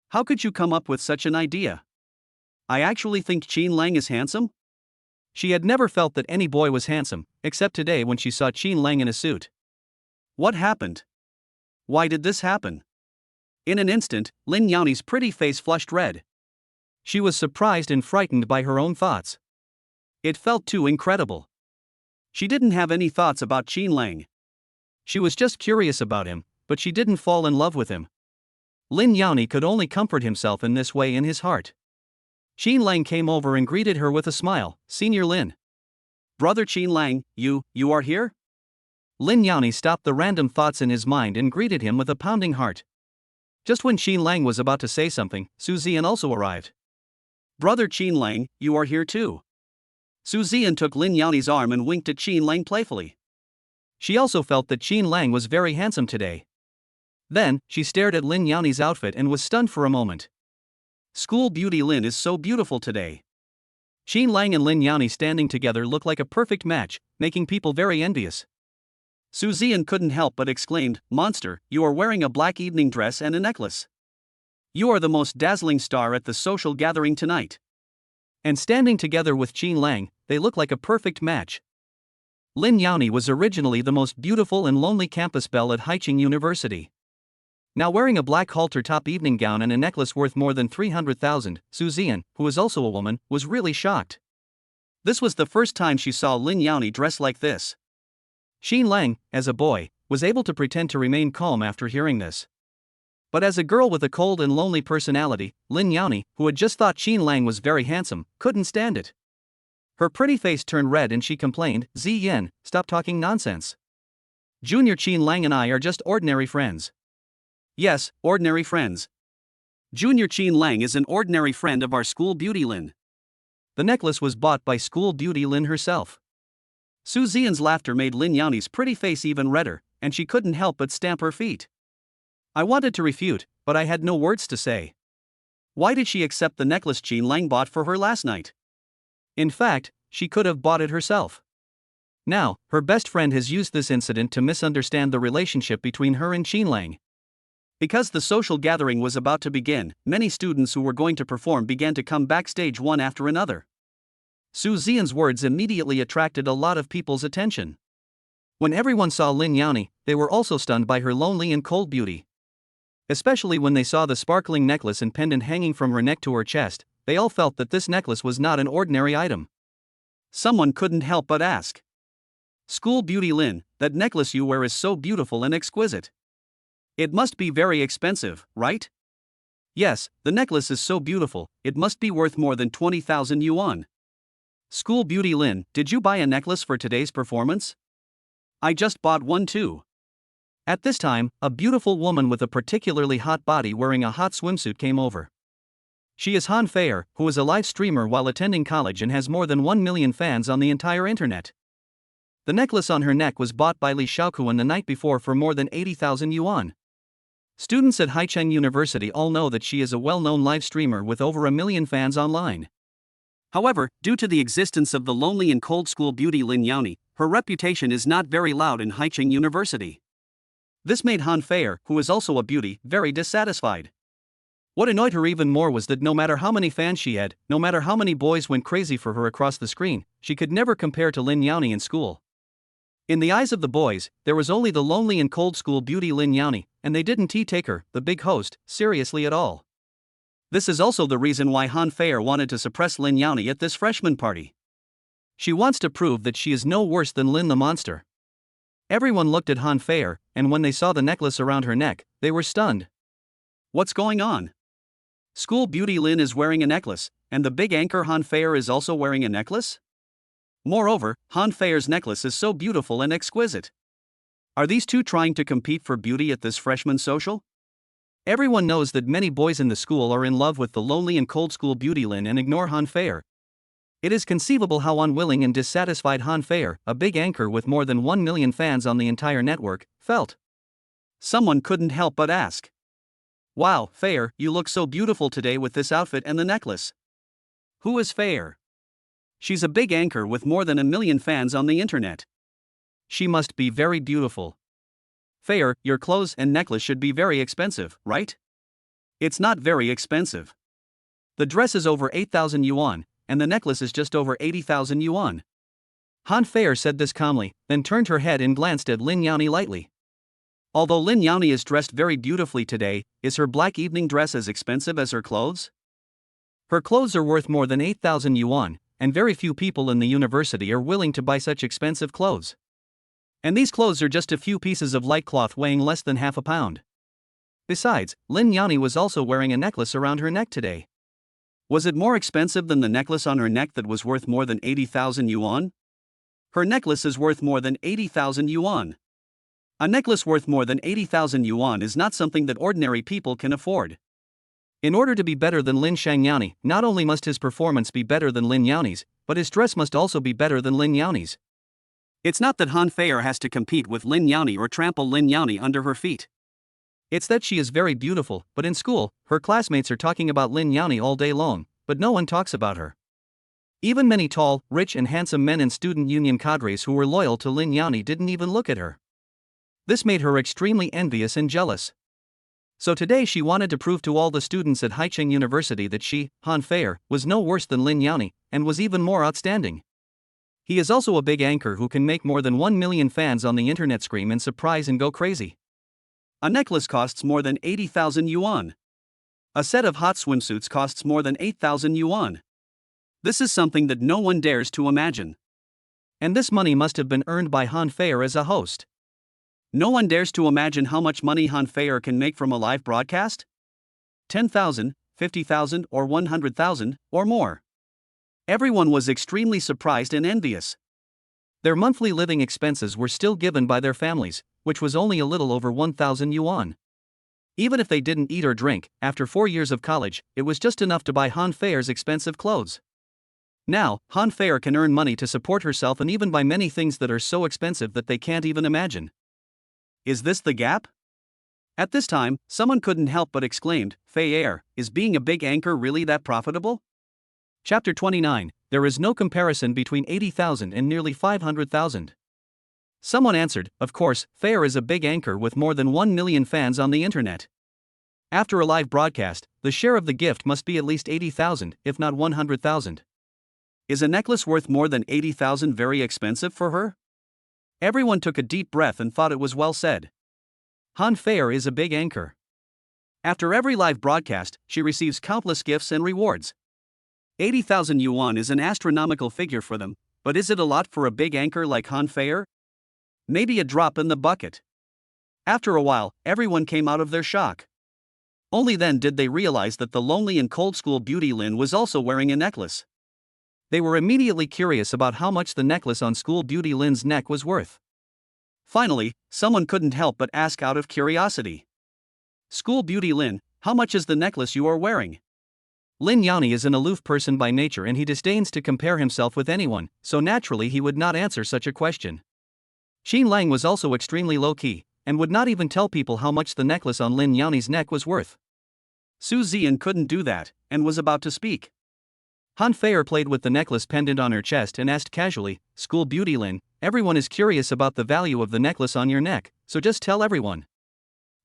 How could you come up with such an idea? I actually think Qin Lang is handsome? She had never felt that any boy was handsome, except today when she saw Qin Lang in a suit. What happened? Why did this happen? In an instant, Lin Yani's pretty face flushed red. She was surprised and frightened by her own thoughts. It felt too incredible. She didn't have any thoughts about Qin Lang. She was just curious about him, but she didn't fall in love with him. Lin Yani could only comfort himself in this way in his heart. Qin Lang came over and greeted her with a smile. Senior Lin. Brother Qin Lang, you are here? Lin Yani stopped the random thoughts in his mind and greeted him with a pounding heart. Just when Qin Lang was about to say something, Su Zian also arrived. Brother Qin Lang, you are here too. Su Zian took Lin Yani's arm and winked at Qin Lang playfully. She also felt that Qin Lang was very handsome today. Then, she stared at Lin Yani's outfit and was stunned for a moment. School beauty Lin is so beautiful today. Qin Lang and Lin Yani standing together look like a perfect match, making people very envious. Su Zian couldn't help but exclaimed, Monster, you are wearing a black evening dress and a necklace. You are the most dazzling star at the social gathering tonight. And standing together with Qin Lang, they look like a perfect match. Lin Yani was originally the most beautiful and lonely campus belle at Haicheng University. Now wearing a black halter-top evening gown and a necklace worth more than 300,000, Su Zian, who is also a woman, was really shocked. This was the first time she saw Lin Yani dress like this. Qin Lang, as a boy, was able to pretend to remain calm after hearing this. But as a girl with a cold and lonely personality, Lin Yani, who had just thought Qin Lang was very handsome, couldn't stand it. Her pretty face turned red and she complained, Ziyan, stop talking nonsense. Junior Qin Lang and I are just ordinary friends. Yes, ordinary friends. Junior Qin Lang is an ordinary friend of our school beauty Lin. The necklace was bought by school beauty Lin herself. Su Zian's laughter made Lin Yani's pretty face even redder, and she couldn't help but stamp her feet. I wanted to refute, but I had no words to say. Why did she accept the necklace Qin Lang bought for her last night? In fact, she could have bought it herself. Now, her best friend has used this incident to misunderstand the relationship between her and Qin Lang. Because the social gathering was about to begin, many students who were going to perform began to come backstage one after another. Su Zian's words immediately attracted a lot of people's attention. When everyone saw Lin Yani, they were also stunned by her lonely and cold beauty. Especially when they saw the sparkling necklace and pendant hanging from her neck to her chest, they all felt that this necklace was not an ordinary item. Someone couldn't help but ask. School beauty Lin, that necklace you wear is so beautiful and exquisite. It must be very expensive, right? Yes, the necklace is so beautiful, it must be worth more than 20,000 yuan. School beauty Lin, did you buy a necklace for today's performance? I just bought one too. At this time, a beautiful woman with a particularly hot body wearing a hot swimsuit came over. She is Han Feier, who is a live streamer while attending college and has more than 1 million fans on the entire internet. The necklace on her neck was bought by Li Shaokuan the night before for more than 80,000 yuan. Students at Haicheng University all know that she is a well-known live streamer with over 1 million fans online. However, due to the existence of the lonely and cold school beauty Lin Yani, her reputation is not very loud in Haicheng University. This made Han Feier, who is also a beauty, very dissatisfied. What annoyed her even more was that no matter how many fans she had, no matter how many boys went crazy for her across the screen, she could never compare to Lin Yani in school. In the eyes of the boys, there was only the lonely and cold school beauty Lin Yani, and they didn't take her, the big host, seriously at all. This is also the reason why Han Feier wanted to suppress Lin Yani at this freshman party. She wants to prove that she is no worse than Lin the monster. Everyone looked at Han Feier, and when they saw the necklace around her neck, they were stunned. What's going on? School beauty Lin is wearing a necklace, and the big anchor Han Feier is also wearing a necklace? Moreover, Han Feier's necklace is so beautiful and exquisite. Are these two trying to compete for beauty at this freshman social? Everyone knows that many boys in the school are in love with the lonely and cold school beauty Lin and ignore Han Feier. It is conceivable how unwilling and dissatisfied Han Feier, a big anchor with more than 1 million fans on the entire network, felt. Someone couldn't help but ask. Wow, Feier, you look so beautiful today with this outfit and the necklace. Who is Feier? She's a big anchor with more than 1 million fans on the internet. She must be very beautiful. Feier, your clothes and necklace should be very expensive, right? It's not very expensive. The dress is over 8,000 yuan, and the necklace is just over 80,000 yuan. Han Feier said this calmly, then turned her head and glanced at Lin Yani lightly. Although Lin Yani is dressed very beautifully today, is her black evening dress as expensive as her clothes? Her clothes are worth more than 8,000 yuan, and very few people in the university are willing to buy such expensive clothes. And these clothes are just a few pieces of light cloth weighing less than half a pound. Besides, Lin Yani was also wearing a necklace around her neck today. Was it more expensive than the necklace on her neck that was worth more than 80,000 yuan? Her necklace is worth more than 80,000 yuan. A necklace worth more than 80,000 yuan is not something that ordinary people can afford. In order to be better than Lin Yani, not only must his performance be better than Lin Yani's, but his dress must also be better than Lin Yani's. It's not that Han Feier has to compete with Lin Yani or trample Lin Yani under her feet. It's that she is very beautiful, but in school, her classmates are talking about Lin Yani all day long, but no one talks about her. Even many tall, rich and handsome men in student union cadres who were loyal to Lin Yani didn't even look at her. This made her extremely envious and jealous. So today she wanted to prove to all the students at Haicheng University that she, Han Feier, was no worse than Lin Yani, and was even more outstanding. He is also a big anchor who can make more than 1 million fans on the internet scream in surprise and go crazy. A necklace costs more than 80,000 yuan. A set of hot swimsuits costs more than 8,000 yuan. This is something that no one dares to imagine. And this money must have been earned by Han Feier as a host. No one dares to imagine how much money Han Feier can make from a live broadcast? 10,000, 50,000 or 100,000, or more. Everyone was extremely surprised and envious. Their monthly living expenses were still given by their families, which was only a little over 1,000 yuan. Even if they didn't eat or drink, after 4 years of college, it was just enough to buy Han Feier's expensive clothes. Now, Han Feier can earn money to support herself and even buy many things that are so expensive that they can't even imagine. Is this the gap? At this time, someone couldn't help but exclaimed, Feier, is being a big anchor really that profitable? Chapter 29, there is no comparison between 80,000 and nearly 500,000. Someone answered, of course, Feier is a big anchor with more than 1 million fans on the internet. After a live broadcast, the share of the gift must be at least 80,000, if not 100,000. Is a necklace worth more than 80,000 very expensive for her? Everyone took a deep breath and thought it was well said. Han Feier is a big anchor. After every live broadcast, she receives countless gifts and rewards. 80,000 yuan is an astronomical figure for them, but is it a lot for a big anchor like Han Feier? Maybe a drop in the bucket. After a while, everyone came out of their shock. Only then did they realize that the lonely and cold school beauty Lin was also wearing a necklace. They were immediately curious about how much the necklace on school beauty Lin's neck was worth. Finally, someone couldn't help but ask out of curiosity. School beauty Lin, how much is the necklace you are wearing? Lin Yani is an aloof person by nature and he disdains to compare himself with anyone, so naturally he would not answer such a question. Xin Lang was also extremely low-key, and would not even tell people how much the necklace on Lin Yani's neck was worth. Su Ziyan couldn't do that, and was about to speak. Han Feier played with the necklace pendant on her chest and asked casually, School beauty Lin, everyone is curious about the value of the necklace on your neck, so just tell everyone.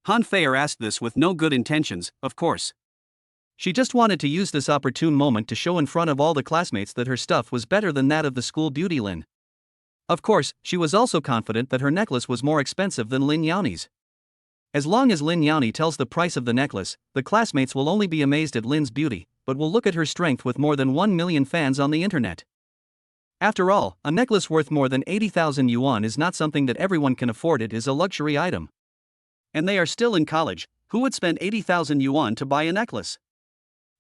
Han Feier asked this with no good intentions, of course. She just wanted to use this opportune moment to show in front of all the classmates that her stuff was better than that of the school beauty Lin. Of course, she was also confident that her necklace was more expensive than Lin Yani's. As long as Lin Yani tells the price of the necklace, the classmates will only be amazed at Lin's beauty, but will look at her strength with more than 1 million fans on the internet. After all, a necklace worth more than 80,000 yuan is not something that everyone can afford, it is a luxury item. And they are still in college, Who would spend 80,000 yuan to buy a necklace?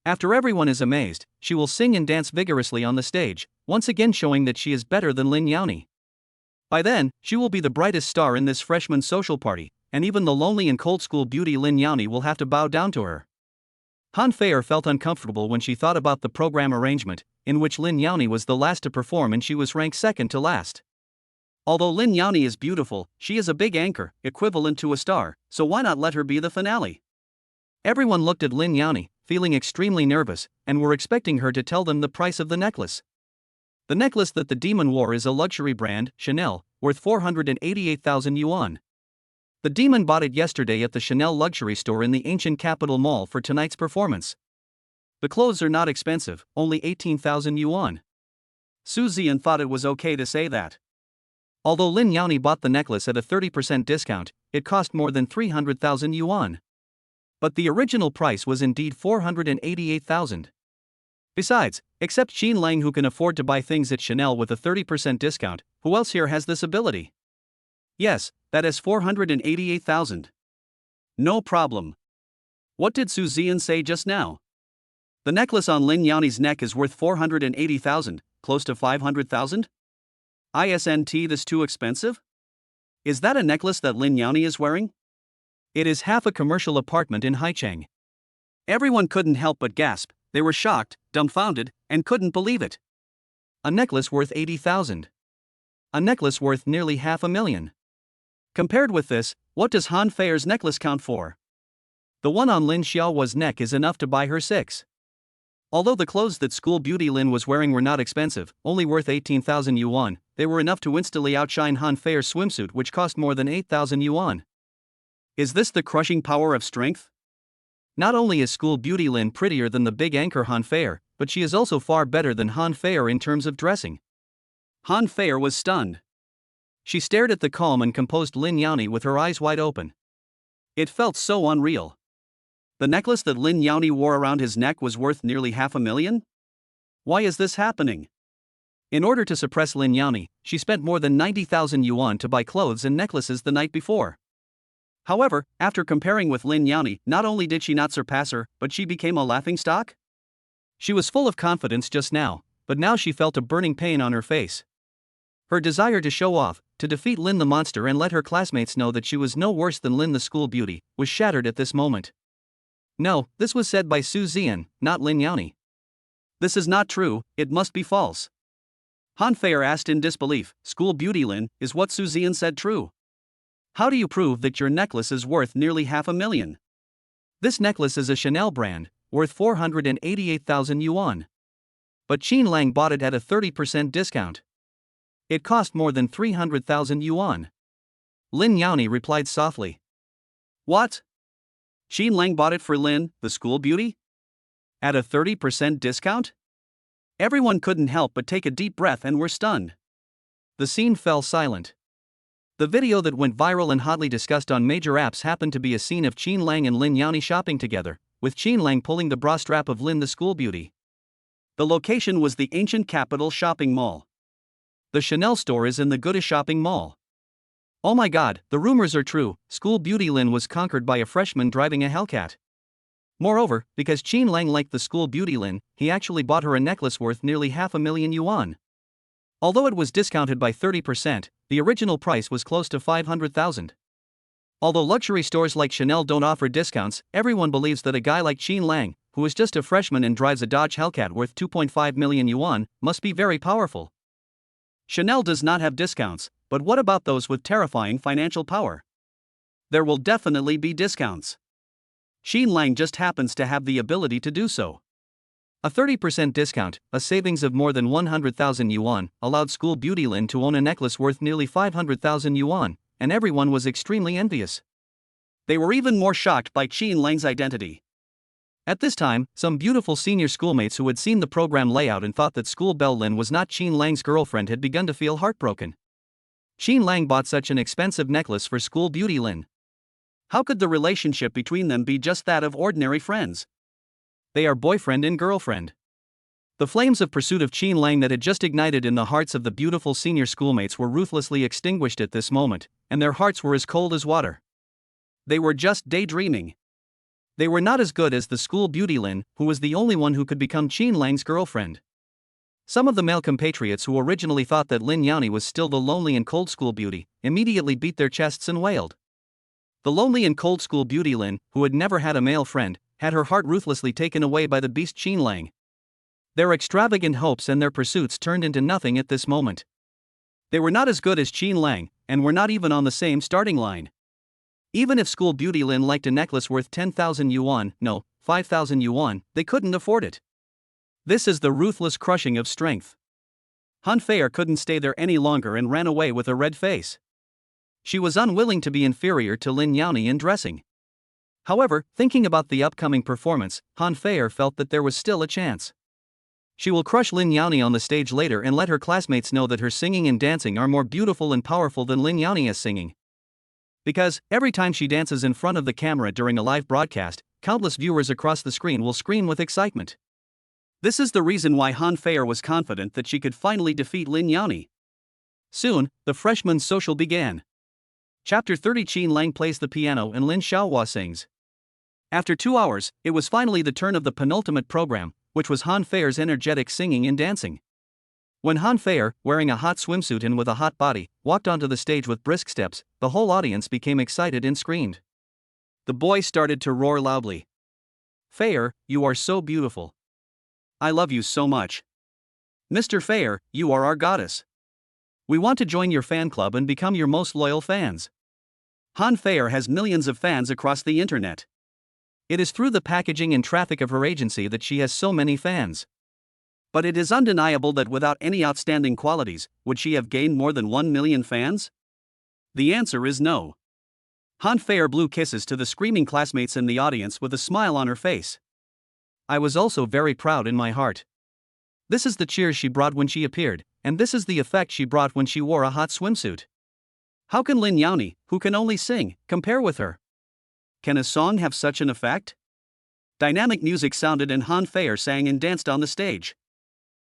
After everyone is amazed, she will sing and dance vigorously on the stage, once again showing that she is better than Lin Yani. By then, she will be the brightest star in this freshman social party, and even the lonely and cold school beauty Lin Yani will have to bow down to her. Han Feier felt uncomfortable when she thought about the program arrangement, in which Lin Yani was the last to perform and she was ranked second to last. Although Lin Yani is beautiful, she is a big anchor, equivalent to a star, so why not let her be the finale? Everyone looked at Lin Yani, feeling extremely nervous, and were expecting her to tell them the price of the necklace. The necklace that the demon wore is a luxury brand, Chanel, worth 488,000 yuan. The demon bought it yesterday at the Chanel luxury store in the ancient capital mall for tonight's performance. The clothes are not expensive, only 18,000 yuan. Su Ziyan thought it was okay to say that. Although Lin Yani bought the necklace at a 30% discount, it cost more than 300,000 yuan. But the original price was indeed 488,000. Besides, except Qin Lang, who can afford to buy things at Chanel with a 30% discount, who else here has this ability? Yes, that is 488,000. No problem. What did Su Ziyan say just now? The necklace on Lin Yani's neck is worth 480,000, close to 500,000? Isn't this too expensive? Is that a necklace that Lin Yani is wearing? It is half a commercial apartment in Haicheng. Everyone couldn't help but gasp. They were shocked, dumbfounded, and couldn't believe it. A necklace worth 80,000. A necklace worth nearly 500,000. Compared with this, what does Han Feier's necklace count for? The one on Lin Xiaohua's neck is enough to buy her 6. Although the clothes that school beauty Lin was wearing were not expensive, only worth 18,000 yuan, they were enough to instantly outshine Han Feier's swimsuit, which cost more than 8,000 yuan. Is this the crushing power of strength? Not only is school beauty Lin prettier than the big anchor Han Feier, but she is also far better than Han Feier in terms of dressing. Han Feier was stunned. She stared at the calm and composed Lin Yani with her eyes wide open. It felt so unreal. The necklace that Lin Yani wore around his neck was worth nearly 500,000? Why is this happening? In order to suppress Lin Yani, she spent more than 90,000 yuan to buy clothes and necklaces the night before. However, after comparing with Lin Yani, not only did she not surpass her, but she became a laughingstock? She was full of confidence just now, but now she felt a burning pain on her face. Her desire to show off, to defeat Lin the monster and let her classmates know that she was no worse than Lin the school beauty, was shattered at this moment. No, this was said by Su Ziyan, not Lin Yani. This is not true, it must be false. Han Feier asked in disbelief. School beauty Lin, is what Su Ziyan said true? How do you prove that your necklace is worth nearly 500,000? This necklace is a Chanel brand, worth 488,000 yuan. But Qin Lang bought it at a 30% discount. It cost more than 300,000 yuan. Lin Yani replied softly. What? Qin Lang bought it for Lin, the school beauty? At a 30% discount? Everyone couldn't help but take a deep breath and were stunned. The scene fell silent. The video that went viral and hotly discussed on major apps happened to be a scene of Qin Lang and Lin Yani shopping together, with Qin Lang pulling the bra strap of Lin the school beauty. The location was the ancient capital shopping mall. The Chanel store is in the Guda shopping mall. Oh my god, the rumors are true. School beauty Lin was conquered by a freshman driving a Hellcat. Moreover, because Qin Lang liked the school beauty Lin, he actually bought her a necklace worth nearly 500,000 yuan. Although it was discounted by 30%, the original price was close to 500,000. Although luxury stores like Chanel don't offer discounts, everyone believes that a guy like Qin Lang, who is just a freshman and drives a Dodge Hellcat worth 2.5 million yuan, must be very powerful. Chanel does not have discounts, but what about those with terrifying financial power? There will definitely be discounts. Qin Lang just happens to have the ability to do so. A 30% discount, a savings of more than 100,000 yuan, allowed school beauty Lin to own a necklace worth nearly 500,000 yuan, and everyone was extremely envious. They were even more shocked by Qin Lang's identity. At this time, some beautiful senior schoolmates who had seen the program layout and thought that school belle Lin was not Qin Lang's girlfriend had begun to feel heartbroken. Qin Lang bought such an expensive necklace for school beauty Lin. How could the relationship between them be just that of ordinary friends? They are boyfriend and girlfriend. The flames of pursuit of Qin Lang that had just ignited in the hearts of the beautiful senior schoolmates were ruthlessly extinguished at this moment, and their hearts were as cold as water. They were just daydreaming. They were not as good as the school beauty Lin, who was the only one who could become Qin Lang's girlfriend. Some of the male compatriots who originally thought that Lin Yani was still the lonely and cold school beauty, immediately beat their chests and wailed. The lonely and cold school beauty Lin, who had never had a male friend, had her heart ruthlessly taken away by the beast Qin Lang. Their extravagant hopes and their pursuits turned into nothing at this moment. They were not as good as Qin Lang, and were not even on the same starting line. Even if school beauty Lin liked a necklace worth 10,000 yuan, no, 5,000 yuan, they couldn't afford it. This is the ruthless crushing of strength. Han Feier couldn't stay there any longer and ran away with a red face. She was unwilling to be inferior to Lin Yani in dressing. However, thinking about the upcoming performance, Han Feier felt that there was still a chance. She will crush Lin Yani on the stage later and let her classmates know that her singing and dancing are more beautiful and powerful than Lin Yani's singing. Because, every time she dances in front of the camera during a live broadcast, countless viewers across the screen will scream with excitement. This is the reason why Han Feier was confident that she could finally defeat Lin Yani. Soon, the freshman's social began. Chapter 30 Qin Lang plays the piano and Lin Xiaohua sings. After 2 hours, it was finally the turn of the penultimate program, which was Han Feier's energetic singing and dancing. When Han Feier, wearing a hot swimsuit and with a hot body, walked onto the stage with brisk steps, the whole audience became excited and screamed. The boy started to roar loudly. "Feier, you are so beautiful. I love you so much. Mr. Feier, you are our goddess. We want to join your fan club and become your most loyal fans." Han Feier has millions of fans across the internet. It is through the packaging and traffic of her agency that she has so many fans. But it is undeniable that without any outstanding qualities, would she have gained more than 1 million fans? The answer is no. Han Feier blew kisses to the screaming classmates in the audience with a smile on her face. I was also very proud in my heart. This is the cheers she brought when she appeared, and this is the effect she brought when she wore a hot swimsuit. How can Lin Yani, who can only sing, compare with her? Can a song have such an effect? Dynamic music sounded and Han Feier sang and danced on the stage.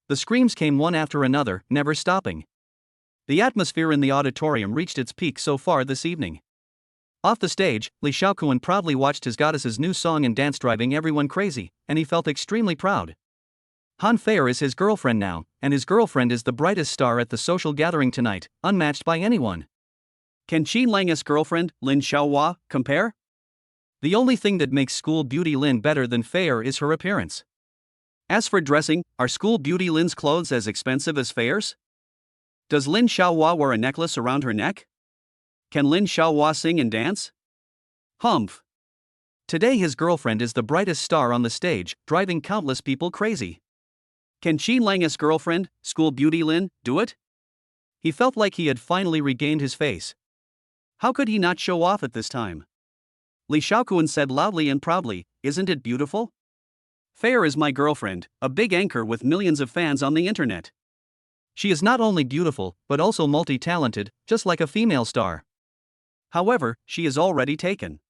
The screams came one after another, never stopping. The atmosphere in the auditorium reached its peak so far this evening. Off the stage, Li Xiaokuan proudly watched his goddess's new song and dance driving everyone crazy, and he felt extremely proud. Han Feier is his girlfriend now, and his girlfriend is the brightest star at the social gathering tonight, unmatched by anyone. Can Qin Lang's girlfriend, Lin Xiaohua, compare? The only thing that makes school beauty Lin better than Feier is her appearance. As for dressing, are school beauty Lin's clothes as expensive as Feier's? Does Lin Xiaohua wear a necklace around her neck? Can Lin Xiaohua sing and dance? Humph. Today his girlfriend is the brightest star on the stage, driving countless people crazy. Can Qin Lang's girlfriend, school beauty Lin, do it? He felt like he had finally regained his face. How could he not show off at this time? Li Xiaokuan said loudly and proudly, "Isn't it beautiful? Feier is my girlfriend, a big anchor with millions of fans on the internet. She is not only beautiful, but also multi-talented, just like a female star. However, she is already taken."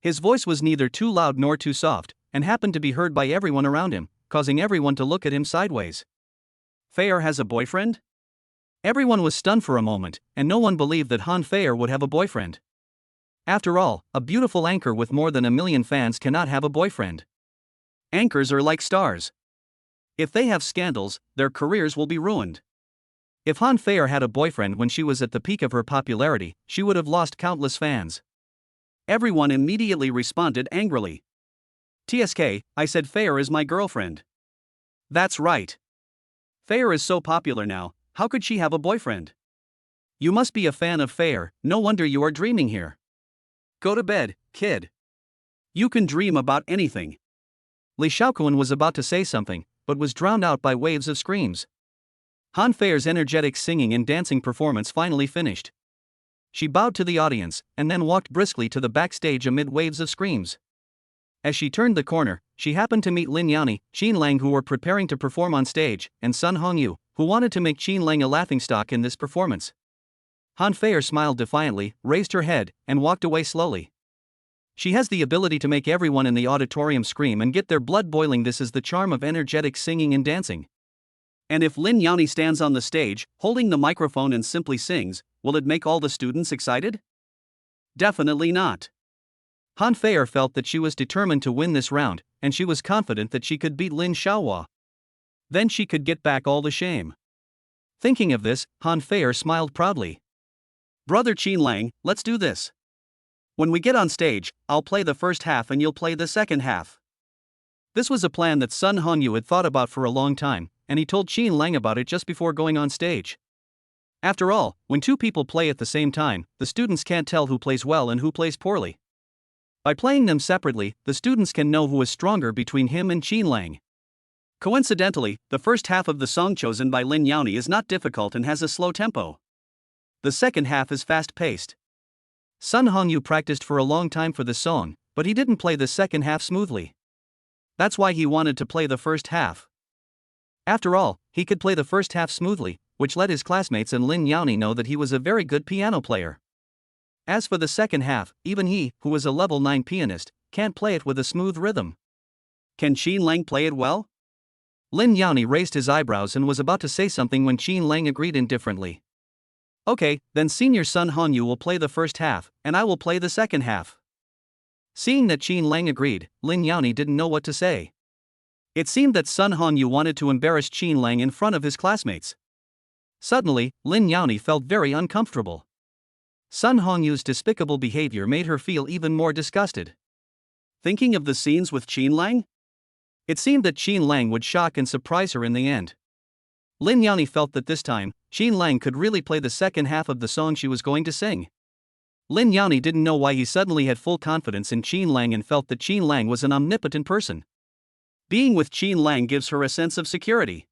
His voice was neither too loud nor too soft, and happened to be heard by everyone around him, causing everyone to look at him sideways. Feier has a boyfriend? Everyone was stunned for a moment, and no one believed that Han Feier would have a boyfriend. After all, a beautiful anchor with more than 1 million fans cannot have a boyfriend. Anchors are like stars. If they have scandals, their careers will be ruined. If Han Feier had a boyfriend when she was at the peak of her popularity, she would have lost countless fans. Everyone immediately responded angrily. "TSK, I said Feier is my girlfriend." That's right. Feier is so popular now, how could she have a boyfriend? You must be a fan of Feier, no wonder you are dreaming here. Go to bed, kid. You can dream about anything. Li Xiaokuan was about to say something, but was drowned out by waves of screams. Han Feier's energetic singing and dancing performance finally finished. She bowed to the audience, and then walked briskly to the backstage amid waves of screams. As she turned the corner, she happened to meet Lin Yani, Qin Lang, who were preparing to perform on stage, and Sun Hongyu, who wanted to make Qin Lang a laughingstock in this performance. Han Feier smiled defiantly, raised her head, and walked away slowly. She has the ability to make everyone in the auditorium scream and get their blood boiling. This is the charm of energetic singing and dancing. And if Lin Yani stands on the stage, holding the microphone and simply sings, will it make all the students excited? Definitely not. Han Feier felt that she was determined to win this round, and she was confident that she could beat Lin Xiaohua. Then she could get back all the shame. Thinking of this, Han Feier smiled proudly. Brother Qin Lang, let's do this. When we get on stage, I'll play the first half and you'll play the second half. This was a plan that Sun Hongyu had thought about for a long time, and he told Qin Lang about it just before going on stage. After all, when two people play at the same time, the students can't tell who plays well and who plays poorly. By playing them separately, the students can know who is stronger between him and Qin Lang. Coincidentally, the first half of the song chosen by Lin Yani is not difficult and has a slow tempo. The second half is fast-paced. Sun Hongyu practiced for a long time for this song, but he didn't play the second half smoothly. That's why he wanted to play the first half. After all, he could play the first half smoothly, which let his classmates and Lin Yani know that he was a very good piano player. As for the second half, even he, who was a level 9 pianist, can't play it with a smooth rhythm. Can Qin Lang play it well? Lin Yani raised his eyebrows and was about to say something when Qin Lang agreed indifferently. Okay, then senior Sun Hongyu will play the first half, and I will play the second half. Seeing that Qin Lang agreed, Lin Yani didn't know what to say. It seemed that Sun Hongyu wanted to embarrass Qin Lang in front of his classmates. Suddenly, Lin Yani felt very uncomfortable. Sun Hongyu's despicable behavior made her feel even more disgusted. Thinking of the scenes with Qin Lang? It seemed that Qin Lang would shock and surprise her in the end. Lin Yani felt that this time, Qin Lang could really play the second half of the song she was going to sing. Lin Yani didn't know why he suddenly had full confidence in Qin Lang and felt that Qin Lang was an omnipotent person. Being with Qin Lang gives her a sense of security.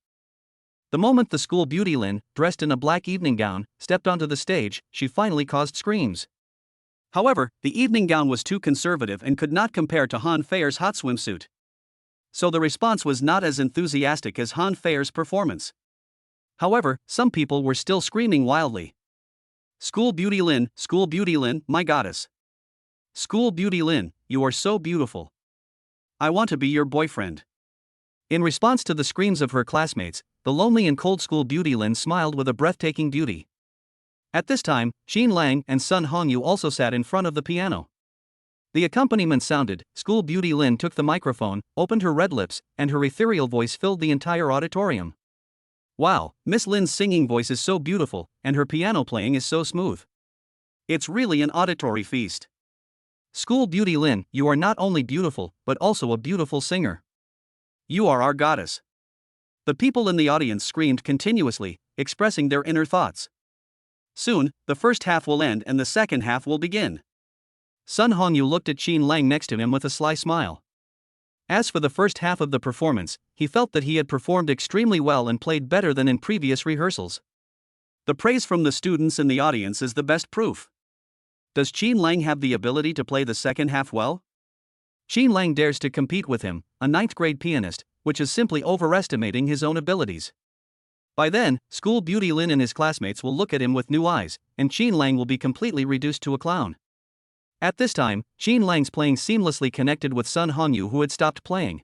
The moment the school beauty Lin, dressed in a black evening gown, stepped onto the stage, she finally caused screams. However, the evening gown was too conservative and could not compare to Han Feier's hot swimsuit. So the response was not as enthusiastic as Han Feier's performance. However, some people were still screaming wildly. School beauty Lin, my goddess. School beauty Lin, you are so beautiful. I want to be your boyfriend. In response to the screams of her classmates, the lonely and cold school beauty Lin smiled with a breathtaking beauty. At this time, Qin Lang and Sun Hongyu also sat in front of the piano. The accompaniment sounded, school beauty Lin took the microphone, opened her red lips, and her ethereal voice filled the entire auditorium. Wow, Miss Lin's singing voice is so beautiful, and her piano playing is so smooth. It's really an auditory feast. School beauty Lin, you are not only beautiful, but also a beautiful singer. You are our goddess. The people in the audience screamed continuously, expressing their inner thoughts. Soon, the first half will end and the second half will begin. Sun Hongyu looked at Qin Lang next to him with a sly smile. As for the first half of the performance, he felt that he had performed extremely well and played better than in previous rehearsals. The praise from the students in the audience is the best proof. Does Qin Lang have the ability to play the second half well? Qin Lang dares to compete with him, a 9th grade pianist, which is simply overestimating his own abilities. By then, school beauty Lin and his classmates will look at him with new eyes, and Qin Lang will be completely reduced to a clown. At this time, Qin Lang's playing seamlessly connected with Sun Hongyu, who had stopped playing.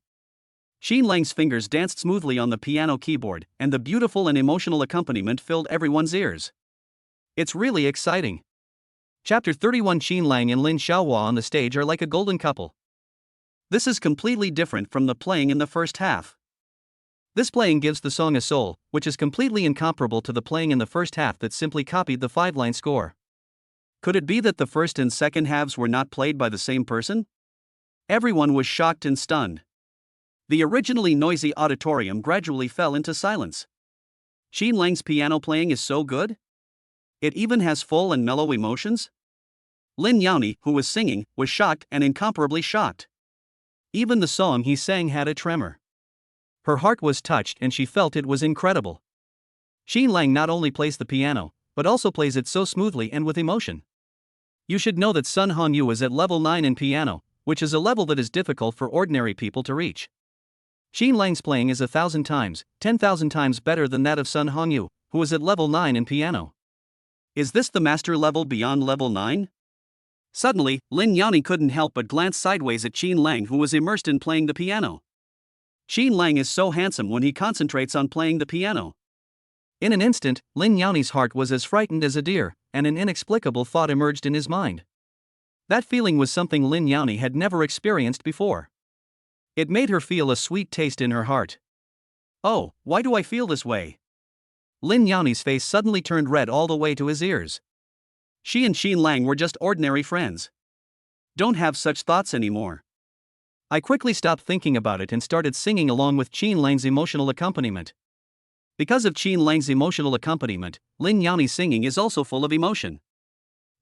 Qin Lang's fingers danced smoothly on the piano keyboard, and the beautiful and emotional accompaniment filled everyone's ears. It's really exciting. Chapter 31. Qin Lang and Lin Xiaohua on the stage are like a golden couple. This is completely different from the playing in the first half. This playing gives the song a soul, which is completely incomparable to the playing in the first half that simply copied the 5-line score. Could it be that the first and second halves were not played by the same person? Everyone was shocked and stunned. The originally noisy auditorium gradually fell into silence. Qin Lang's piano playing is so good? It even has full and mellow emotions? Lin Yani, who was singing, was shocked and incomparably shocked. Even the song he sang had a tremor. Her heart was touched and she felt it was incredible. Qin Lang not only plays the piano, but also plays it so smoothly and with emotion. You should know that Sun Hongyu is at level 9 in piano, which is a level that is difficult for ordinary people to reach. Qin Lang's playing is 1,000 times, 10,000 times better than that of Sun Hongyu, who is at level 9 in piano. Is this the master level beyond level 9? Suddenly, Lin Yani couldn't help but glance sideways at Qin Lang, who was immersed in playing the piano. Qin Lang is so handsome when he concentrates on playing the piano. In an instant, Lin Yani's heart was as frightened as a deer, and an inexplicable thought emerged in his mind. That feeling was something Lin Yani had never experienced before. It made her feel a sweet taste in her heart. Oh, why do I feel this way? Lin Yani's face suddenly turned red all the way to his ears. She and Qin Lang were just ordinary friends. Don't have such thoughts anymore. I quickly stopped thinking about it and started singing along with Qin Lang's emotional accompaniment. Because of Qin Lang's emotional accompaniment, Lin Yani's singing is also full of emotion.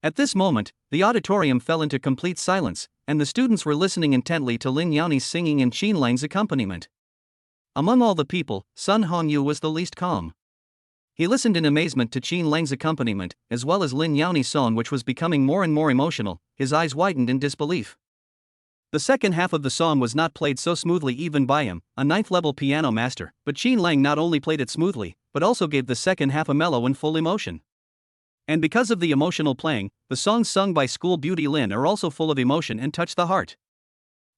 At this moment, the auditorium fell into complete silence, and the students were listening intently to Lin Yani's singing and Qin Lang's accompaniment. Among all the people, Sun Hongyu was the least calm. He listened in amazement to Qin Lang's accompaniment, as well as Lin Yani's song, which was becoming more and more emotional. His eyes widened in disbelief. The second half of the song was not played so smoothly even by him, a 9th-level piano master, but Qin Lang not only played it smoothly, but also gave the second half a mellow and full emotion. And because of the emotional playing, the songs sung by School Beauty Lin are also full of emotion and touch the heart.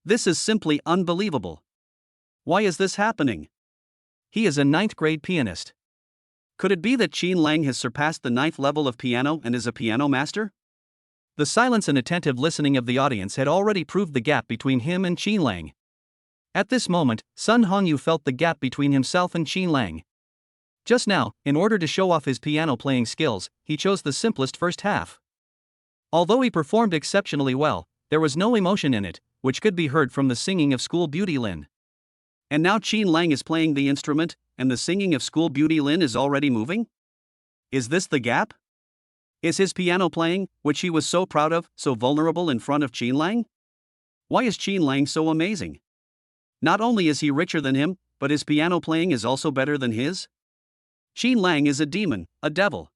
This is simply unbelievable. Why is this happening? He is a 9th-grade pianist. Could it be that Qin Lang has surpassed the 9th level of piano and is a piano master? The silence and attentive listening of the audience had already proved the gap between him and Qin Lang. At this moment, Sun Hongyu felt the gap between himself and Qin Lang. Just now, in order to show off his piano playing skills, he chose the simplest first half. Although he performed exceptionally well, there was no emotion in it, which could be heard from the singing of School Beauty Lin. And now Qin Lang is playing the instrument, and the singing of School Beauty Lin is already moving? Is this the gap? Is his piano playing, which he was so proud of, so vulnerable in front of Qin Lang? Why is Qin Lang so amazing? Not only is he richer than him, but his piano playing is also better than his? Qin Lang is a demon, a devil.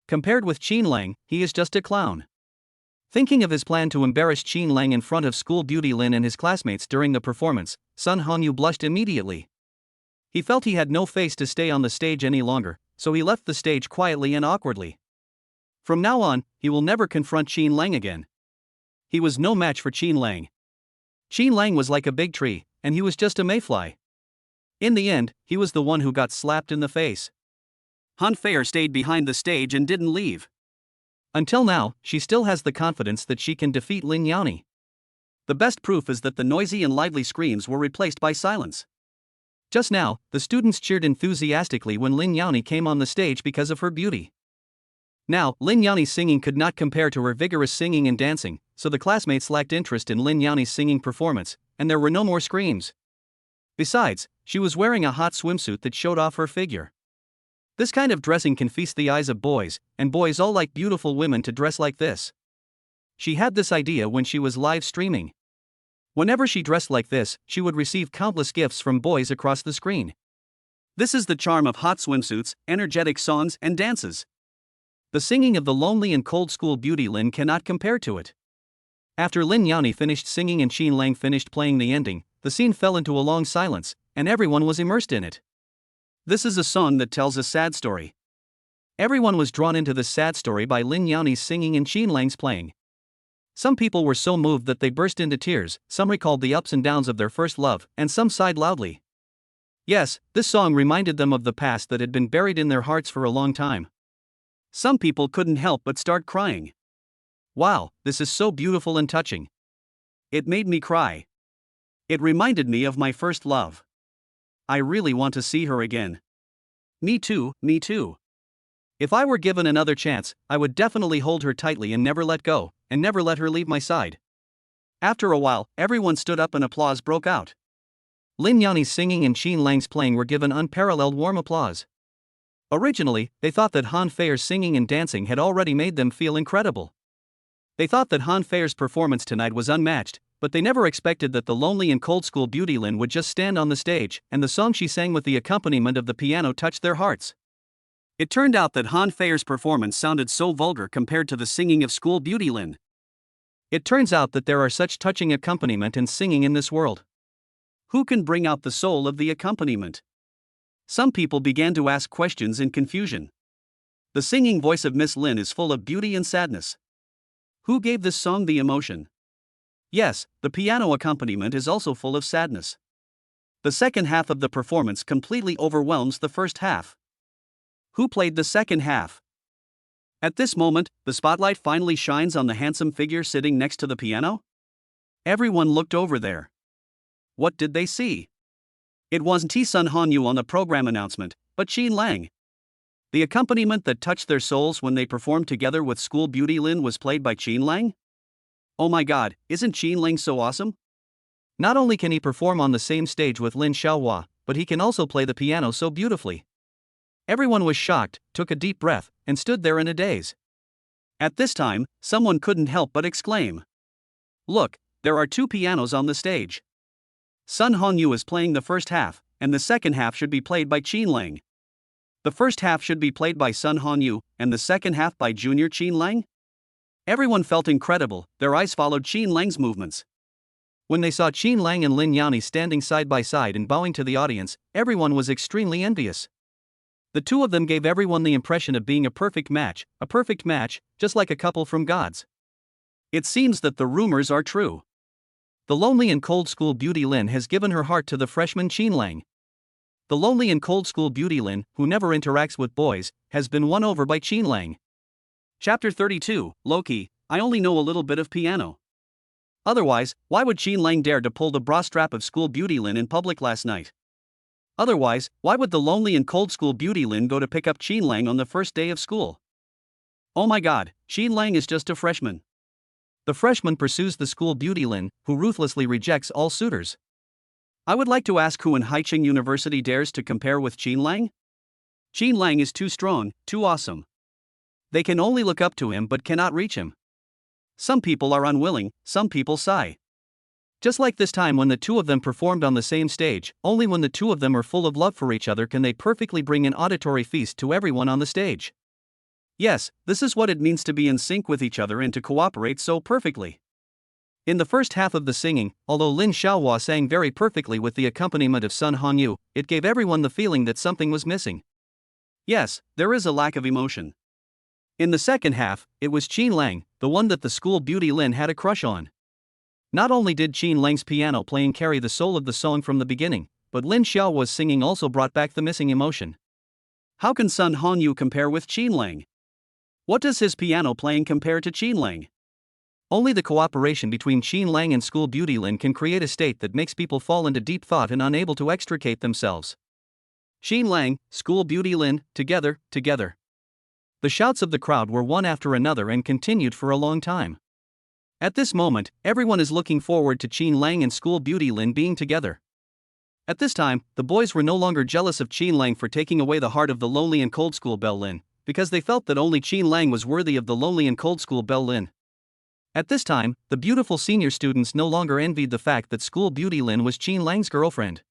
Compared with Qin Lang, he is just a clown. Thinking of his plan to embarrass Qin Lang in front of School Beauty Lin and his classmates during the performance, Sun Hongyu blushed immediately. He felt he had no face to stay on the stage any longer, so he left the stage quietly and awkwardly. From now on, he will never confront Qin Lang again. He was no match for Qin Lang. Qin Lang was like a big tree, and he was just a mayfly. In the end, he was the one who got slapped in the face. Han Fei stayed behind the stage and didn't leave. Until now, she still has the confidence that she can defeat Lin Yani. The best proof is that the noisy and lively screams were replaced by silence. Just now, the students cheered enthusiastically when Lin Yani came on the stage because of her beauty. Now, Lin Yani's singing could not compare to her vigorous singing and dancing, so the classmates lacked interest in Lin Yani's singing performance, and there were no more screams. Besides, she was wearing a hot swimsuit that showed off her figure. This kind of dressing can feast the eyes of boys, and boys all like beautiful women to dress like this. She had this idea when she was live streaming. Whenever she dressed like this, she would receive countless gifts from boys across the screen. This is the charm of hot swimsuits, energetic songs, and dances. The singing of the lonely and cold School Beauty Lin cannot compare to it. After Lin Yani finished singing and Qin Lang finished playing the ending, the scene fell into a long silence, and everyone was immersed in it. This is a song that tells a sad story. Everyone was drawn into this sad story by Lin Yani's singing and Qin Lang's playing. Some people were so moved that they burst into tears, some recalled the ups and downs of their first love, and some sighed loudly. Yes, this song reminded them of the past that had been buried in their hearts for a long time. Some people couldn't help but start crying. Wow, this is so beautiful and touching. It made me cry. It reminded me of my first love. I really want to see her again. Me too, me too. If I were given another chance, I would definitely hold her tightly and never let go, and never let her leave my side. After a while, everyone stood up and applause broke out. Lin Yani's singing and Qin Lang's playing were given unparalleled warm applause. Originally, they thought that Han Fei's singing and dancing had already made them feel incredible. They thought that Han Fei's performance tonight was unmatched, but they never expected that the lonely and cold School Beauty Lin would just stand on the stage, and the song she sang with the accompaniment of the piano touched their hearts. It turned out that Han Fei's performance sounded so vulgar compared to the singing of School Beauty Lin. It turns out that there are such touching accompaniment and singing in this world. Who can bring out the soul of the accompaniment? Some people began to ask questions in confusion. The singing voice of Miss Lin is full of beauty and sadness. Who gave this song the emotion? Yes, the piano accompaniment is also full of sadness. The second half of the performance completely overwhelms the first half. Who played the second half? At this moment, the spotlight finally shines on the handsome figure sitting next to the piano. Everyone looked over there. What did they see? It wasn't Sun Hanyu on the program announcement, but Qin Lang. The accompaniment that touched their souls when they performed together with school beauty Lin was played by Qin Lang. Oh my god, isn't Qin Lang so awesome? Not only can he perform on the same stage with Lin Xiaohua, but he can also play the piano so beautifully. Everyone was shocked, took a deep breath, and stood there in a daze. At this time, someone couldn't help but exclaim. Look, there are two pianos on the stage. Sun Hanyu is playing the first half, and the second half should be played by Qin Lang. The first half should be played by Sun Hanyu, and the second half by Junior Qin Lang? Everyone felt incredible, their eyes followed Qin Lang's movements. When they saw Qin Lang and Lin Yani standing side by side and bowing to the audience, everyone was extremely envious. The two of them gave everyone the impression of being a perfect match, just like a couple from Gods. It seems that the rumors are true. The lonely and cold school beauty Lin has given her heart to the freshman Qin Lang. The lonely and cold school beauty Lin, who never interacts with boys, has been won over by Qin Lang. Chapter 32, Loki, I only know a little bit of piano. Otherwise, why would Qin Lang dare to pull the bra strap of school beauty Lin in public last night? Otherwise, why would the lonely and cold school beauty Lin go to pick up Qin Lang on the first day of school? Oh my god, Qin Lang is just a freshman. The freshman pursues the school beauty Lin, who ruthlessly rejects all suitors. I would like to ask who in Haicheng University dares to compare with Qin Lang? Qin Lang is too strong, too awesome. They can only look up to him but cannot reach him. Some people are unwilling, some people sigh. Just like this time when the two of them performed on the same stage, only when the two of them are full of love for each other can they perfectly bring an auditory feast to everyone on the stage. Yes, this is what it means to be in sync with each other and to cooperate so perfectly. In the first half of the singing, although Lin Xiaohua sang very perfectly with the accompaniment of Sun Hanyu, it gave everyone the feeling that something was missing. Yes, there is a lack of emotion. In the second half, it was Qin Lang, the one that the school beauty Lin had a crush on. Not only did Qin Lang's piano playing carry the soul of the song from the beginning, but Lin Xiaohua's singing also brought back the missing emotion. How can Sun Hanyu compare with Qin Lang? What does his piano playing compare to Qin Lang? Only the cooperation between Qin Lang and school beauty Lin can create a state that makes people fall into deep thought and unable to extricate themselves. Qin Lang, school beauty Lin, together. The shouts of the crowd were one after another and continued for a long time. At this moment, everyone is looking forward to Qin Lang and school beauty Lin being together. At this time, the boys were no longer jealous of Qin Lang for taking away the heart of the lonely and cold school belle Lin, because they felt that only Qin Lang was worthy of the lonely and cold school belle Lin. At this time, the beautiful senior students no longer envied the fact that school beauty Lin was Qin Lang's girlfriend.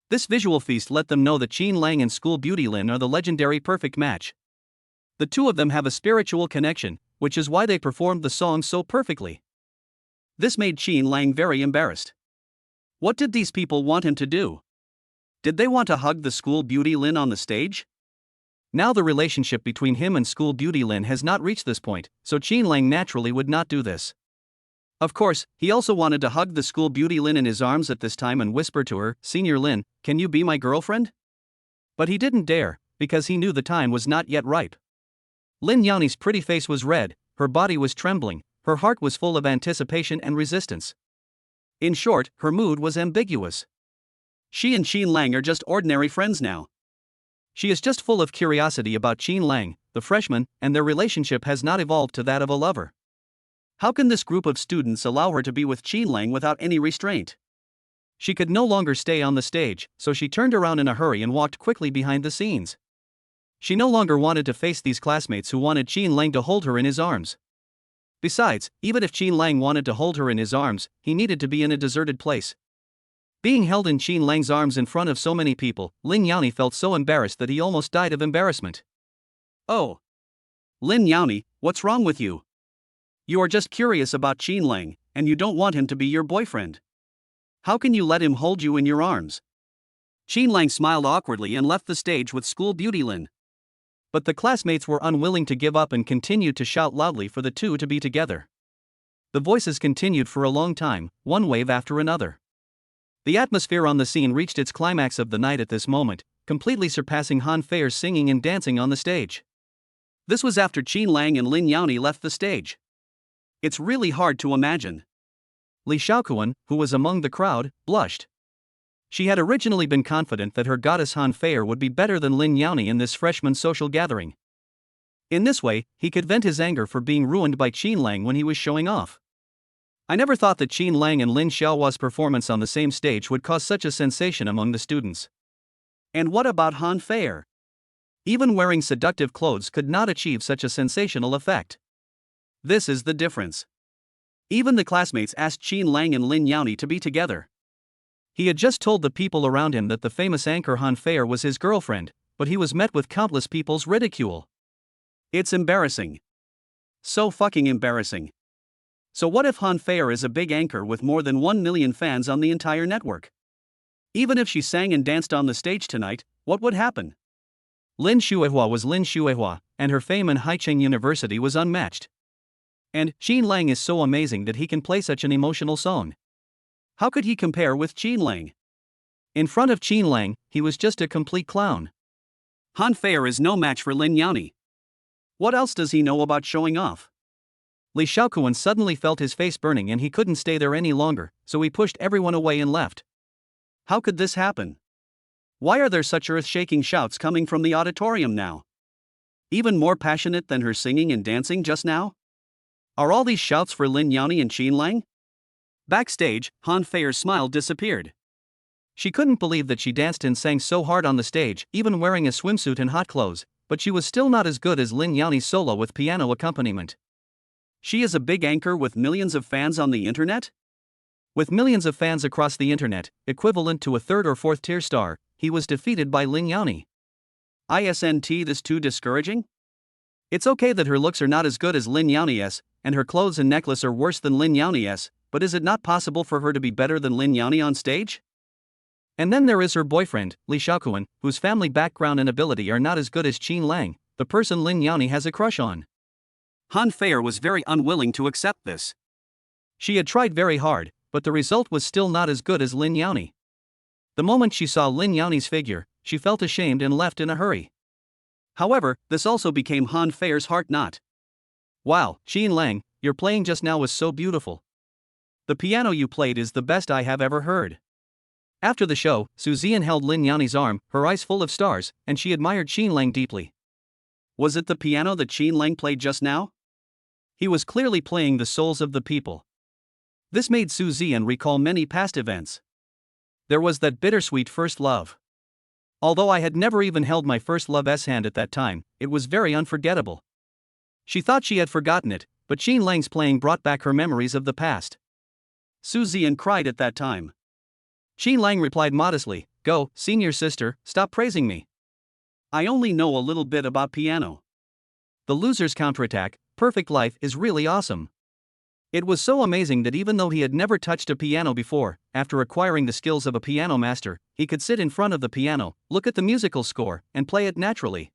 This visual feast let them know that Qin Lang and school beauty Lin are the legendary perfect match. The two of them have a spiritual connection, which is why they performed the song so perfectly. This made Qin Lang very embarrassed. What did these people want him to do? Did they want to hug the school beauty Lin on the stage? Now the relationship between him and school beauty Lin has not reached this point, so Qin Lang naturally would not do this. Of course, he also wanted to hug the school beauty Lin in his arms at this time and whisper to her, "Senior Lin, can you be my girlfriend?" But he didn't dare, because he knew the time was not yet ripe. Lin Yani's pretty face was red, her body was trembling, her heart was full of anticipation and resistance. In short, her mood was ambiguous. She and Qin Lang are just ordinary friends now. She is just full of curiosity about Qin Lang, the freshman, and their relationship has not evolved to that of a lover. How can this group of students allow her to be with Qin Lang without any restraint? She could no longer stay on the stage, so she turned around in a hurry and walked quickly behind the scenes. She no longer wanted to face these classmates who wanted Qin Lang to hold her in his arms. Besides, even if Qin Lang wanted to hold her in his arms, he needed to be in a deserted place. Being held in Qin Lang's arms in front of so many people, Lin Yani felt so embarrassed that he almost died of embarrassment. Oh! Lin Yani, what's wrong with you? You are just curious about Qin Lang, and you don't want him to be your boyfriend. How can you let him hold you in your arms? Qin Lang smiled awkwardly and left the stage with school beauty Lin. But the classmates were unwilling to give up and continued to shout loudly for the two to be together. The voices continued for a long time, one wave after another. The atmosphere on the scene reached its climax of the night at this moment, completely surpassing Han Feier's singing and dancing on the stage. This was after Qin Lang and Lin Yani left the stage. It's really hard to imagine. Li Shaoquan, who was among the crowd, blushed. She had originally been confident that her goddess Han Feier would be better than Lin Yani in this freshman social gathering. In this way, he could vent his anger for being ruined by Qin Lang when he was showing off. I never thought that Qin Lang and Lin Xiaohua's performance on the same stage would cause such a sensation among the students. And what about Han Feier? Even wearing seductive clothes could not achieve such a sensational effect. This is the difference. Even the classmates asked Qin Lang and Lin Yani to be together. He had just told the people around him that the famous anchor Han Feier was his girlfriend, but he was met with countless people's ridicule. It's embarrassing. So fucking embarrassing. So what if Han Feier is a big anchor with more than 1 million fans on the entire network? Even if she sang and danced on the stage tonight, what would happen? Lin Shuihua was Lin Shuihua, and her fame in Haicheng University was unmatched. And Qin Lang is so amazing that he can play such an emotional song. How could he compare with Qin Lang? In front of Qin Lang, he was just a complete clown. Han Feier is no match for Lin Yani. What else does he know about showing off? Li Shaoquan suddenly felt his face burning and he couldn't stay there any longer, so he pushed everyone away and left. How could this happen? Why are there such earth-shaking shouts coming from the auditorium now? Even more passionate than her singing and dancing just now? Are all these shouts for Lin Yani and Qin Lang? Backstage, Han Feier's smile disappeared. She couldn't believe that she danced and sang so hard on the stage, even wearing a swimsuit and hot clothes, but she was still not as good as Lin Yani's solo with piano accompaniment. She is a big anchor with millions of fans on the internet? With millions of fans across the internet, equivalent to a third or fourth tier star, he was defeated by Lin Yani. Isn't this too discouraging? It's okay that her looks are not as good as Lin Yani's, and her clothes and necklace are worse than Lin Yani's, but is it not possible for her to be better than Lin Yani on stage? And then there is her boyfriend, Li Shaoquan, whose family background and ability are not as good as Qin Lang, the person Lin Yani has a crush on. Han Feier was very unwilling to accept this. She had tried very hard, but the result was still not as good as Lin Yani. The moment she saw Lin Yani's figure, she felt ashamed and left in a hurry. However, this also became Han Feier's heart knot. Wow, Qin Lang, your playing just now was so beautiful. The piano you played is the best I have ever heard. After the show, Su Ziyan held Lin Yani's arm, her eyes full of stars, and she admired Qin Lang deeply. Was it the piano that Qin Lang played just now? He was clearly playing the souls of the people. This made Su Ziyan recall many past events. There was that bittersweet first love. Although I had never even held my first love's hand at that time, it was very unforgettable. She thought she had forgotten it, but Qin Lang's playing brought back her memories of the past. Su Ziyan cried at that time. Qin Lang replied modestly, "Go, senior sister, stop praising me. I only know a little bit about piano." The loser's counterattack, "Perfect Life," is really awesome. It was so amazing that even though he had never touched a piano before, after acquiring the skills of a piano master, he could sit in front of the piano, look at the musical score, and play it naturally.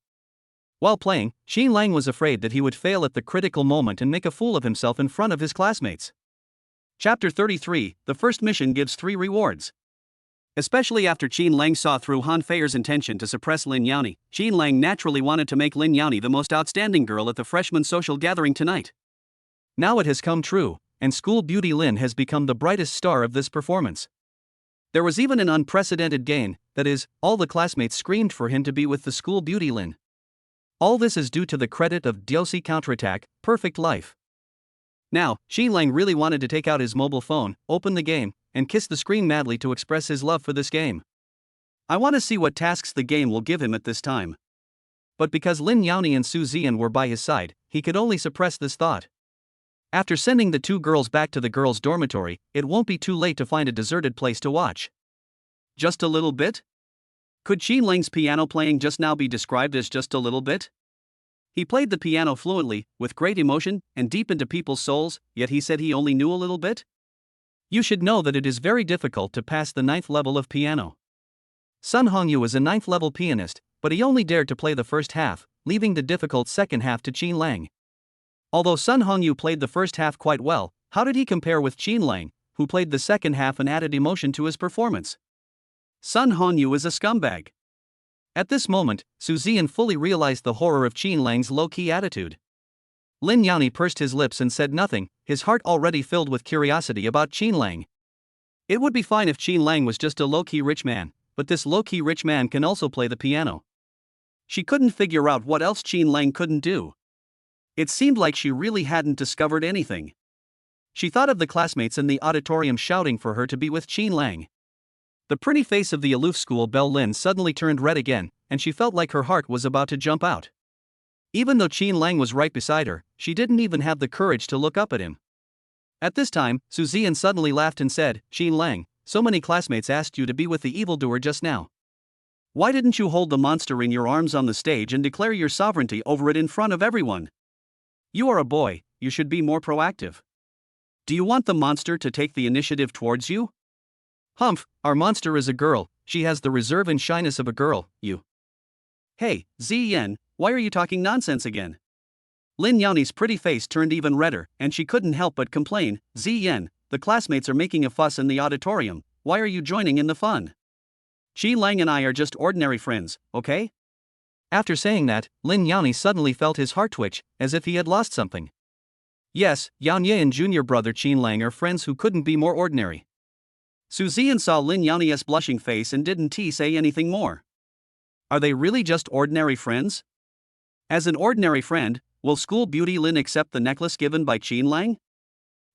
While playing, Qin Lang was afraid that he would fail at the critical moment and make a fool of himself in front of his classmates. Chapter 33, the first mission gives 3 rewards. Especially after Qin Lang saw through Han Feier's intention to suppress Lin Yani, Qin Lang naturally wanted to make Lin Yani the most outstanding girl at the freshman social gathering tonight. Now it has come true, and school beauty Lin has become the brightest star of this performance. There was even an unprecedented gain, that is, all the classmates screamed for him to be with the school beauty Lin. All this is due to the credit of Diosi counterattack, Perfect Life. Now, Qin Lang really wanted to take out his mobile phone, open the game, and kiss the screen madly to express his love for this game. I want to see what tasks the game will give him at this time. But because Lin Yani and Su Ziyan were by his side, he could only suppress this thought. After sending the 2 girls back to the girls' dormitory, it won't be too late to find a deserted place to watch. Just a little bit? Could Qin Lang's piano playing just now be described as just a little bit? He played the piano fluently, with great emotion, and deep into people's souls, yet he said he only knew a little bit? You should know that it is very difficult to pass the 9th level of piano. Sun Hongyu is a 9th level pianist, but he only dared to play the first half, leaving the difficult second half to Qin Lang. Although Sun Hongyu played the first half quite well, how did he compare with Qin Lang, who played the second half and added emotion to his performance? Sun Hongyu is a scumbag. At this moment, Su Ziyan fully realized the horror of Qin Lang's low-key attitude. Lin Yani pursed his lips and said nothing, his heart already filled with curiosity about Qin Lang. It would be fine if Qin Lang was just a low-key rich man, but this low-key rich man can also play the piano. She couldn't figure out what else Qin Lang couldn't do. It seemed like she really hadn't discovered anything. She thought of the classmates in the auditorium shouting for her to be with Qin Lang. The pretty face of the aloof school belle Lin suddenly turned red again, and she felt like her heart was about to jump out. Even though Qin Lang was right beside her, she didn't even have the courage to look up at him. At this time, Su Ziyan suddenly laughed and said, "Qin Lang, so many classmates asked you to be with the evildoer just now. Why didn't you hold the monster in your arms on the stage and declare your sovereignty over it in front of everyone? You are a boy, you should be more proactive. Do you want the monster to take the initiative towards you? Humph, our monster is a girl, she has the reserve and shyness of a girl, you." "Hey, Ziyan, why are you talking nonsense again?" Lin Yani's pretty face turned even redder, and she couldn't help but complain, "Ziyan, the classmates are making a fuss in the auditorium, why are you joining in the fun? Qin Lang and I are just ordinary friends, okay?" After saying that, Lin Yani suddenly felt his heart twitch, as if he had lost something. Yes, Yan Ye and junior brother Qin Lang are friends who couldn't be more ordinary. Su Ziyan saw Lin Yani's blushing face and didn't say anything more. Are they really just ordinary friends? As an ordinary friend, will school beauty Lin accept the necklace given by Qin Lang?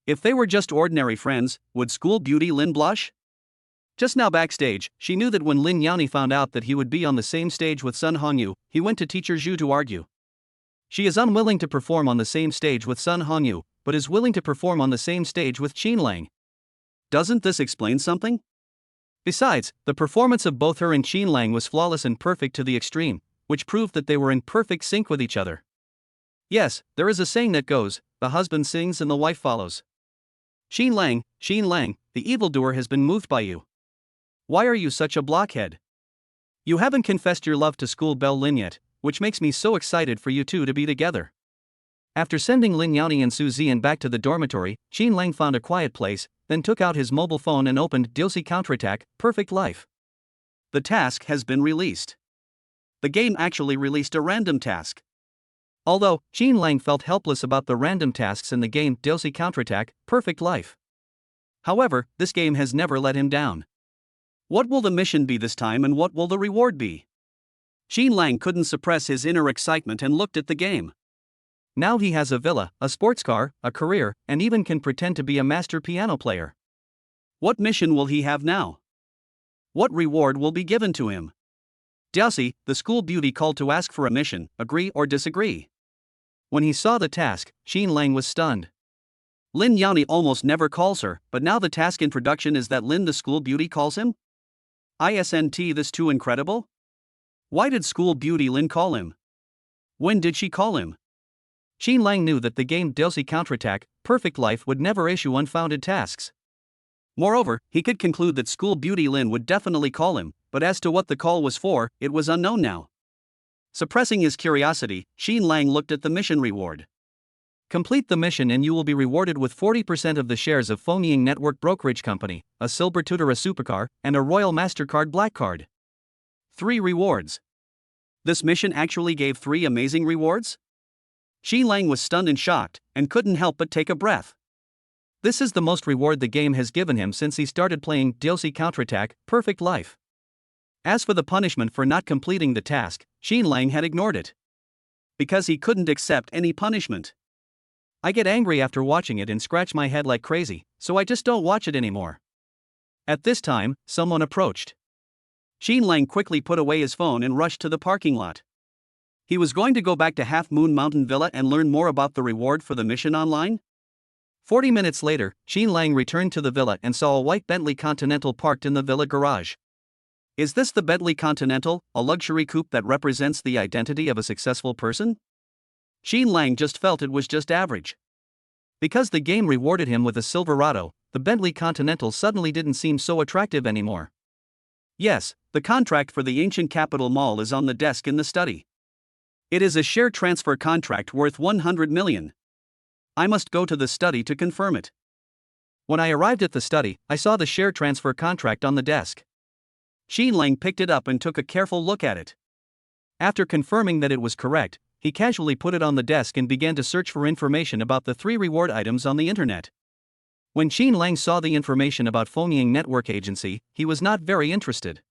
If they were just ordinary friends, would school beauty Lin blush? Just now backstage, she knew that when Lin Yani found out that he would be on the same stage with Sun Hongyu, he went to teacher Zhu to argue. She is unwilling to perform on the same stage with Sun Hongyu, but is willing to perform on the same stage with Qin Lang. Doesn't this explain something? Besides, the performance of both her and Qin Lang was flawless and perfect to the extreme, which proved that they were in perfect sync with each other. Yes, there is a saying that goes, the husband sings and the wife follows. Qin Lang, the evildoer has been moved by you. Why are you such a blockhead? You haven't confessed your love to school belle Lin yet, which makes me so excited for you two to be together. After sending Lin Yani and Su Ziyan back to the dormitory, Qin Lang found a quiet place, then took out his mobile phone and opened Dilsey Counterattack, Perfect Life. The task has been released. The game actually released a random task. Although, Qin Lang felt helpless about the random tasks in the game Dilsey Counterattack, Perfect Life. However, this game has never let him down. What will the mission be this time and what will the reward be? Qin Lang couldn't suppress his inner excitement and looked at the game. Now he has a villa, a sports car, a career, and even can pretend to be a master piano player. What mission will he have now? What reward will be given to him? Dilsey, the school beauty, called to ask for a mission, agree or disagree. When he saw the task, Qin Lang was stunned. Lin Yani almost never calls her, but now the task in production is that Lin the school beauty calls him? Isn't this too incredible? Why did school beauty Lin call him? When did she call him? Qin Lang knew that the game Dilsey Counterattack, Perfect Life would never issue unfounded tasks. Moreover, he could conclude that school beauty Lin would definitely call him, but as to what the call was for, it was unknown now. Suppressing his curiosity, Qin Lang looked at the mission reward. Complete the mission and you will be rewarded with 40% of the shares of Fengying Network Brokerage Company, a Silver Tutor, a Supercar, and a Royal Mastercard Black Card. 3 rewards. This mission actually gave 3 amazing rewards? Qin Lang was stunned and shocked, and couldn't help but take a breath. This is the most reward the game has given him since he started playing Dilsey Counterattack, Perfect Life. As for the punishment for not completing the task, Qin Lang had ignored it. Because he couldn't accept any punishment. I get angry after watching it and scratch my head like crazy, so I just don't watch it anymore. At this time, someone approached. Qin Lang quickly put away his phone and rushed to the parking lot. He was going to go back to Half Moon Mountain Villa and learn more about the reward for the mission online. 40 minutes later, Qin Lang returned to the villa and saw a white Bentley Continental parked in the villa garage. Is this the Bentley Continental, a luxury coupe that represents the identity of a successful person? Qin Lang just felt it was just average. Because the game rewarded him with a Silverado, the Bentley Continental suddenly didn't seem so attractive anymore. Yes, the contract for the ancient capital mall is on the desk in the study. It is a share transfer contract worth 100 million. I must go to the study to confirm it. When I arrived at the study, I saw the share transfer contract on the desk. Qin Lang picked it up and took a careful look at it. After confirming that it was correct, he casually put it on the desk and began to search for information about the 3 reward items on the internet. When Qin Lang saw the information about Phonying Network Agency, he was not very interested.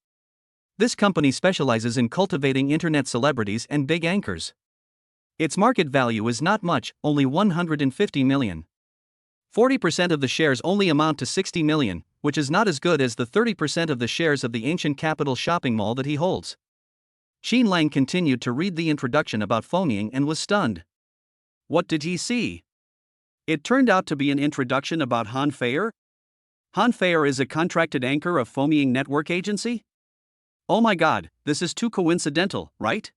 This company specializes in cultivating internet celebrities and big anchors. Its market value is not much, only 150 million. 40% of the shares only amount to 60 million, which is not as good as the 30% of the shares of the ancient capital shopping mall that he holds. Qin Lang continued to read the introduction about Phonying and was stunned. What did he see? It turned out to be an introduction about Han Feier? Han Feier is a contracted anchor of Phonying Network Agency? Oh my god, this is too coincidental, right?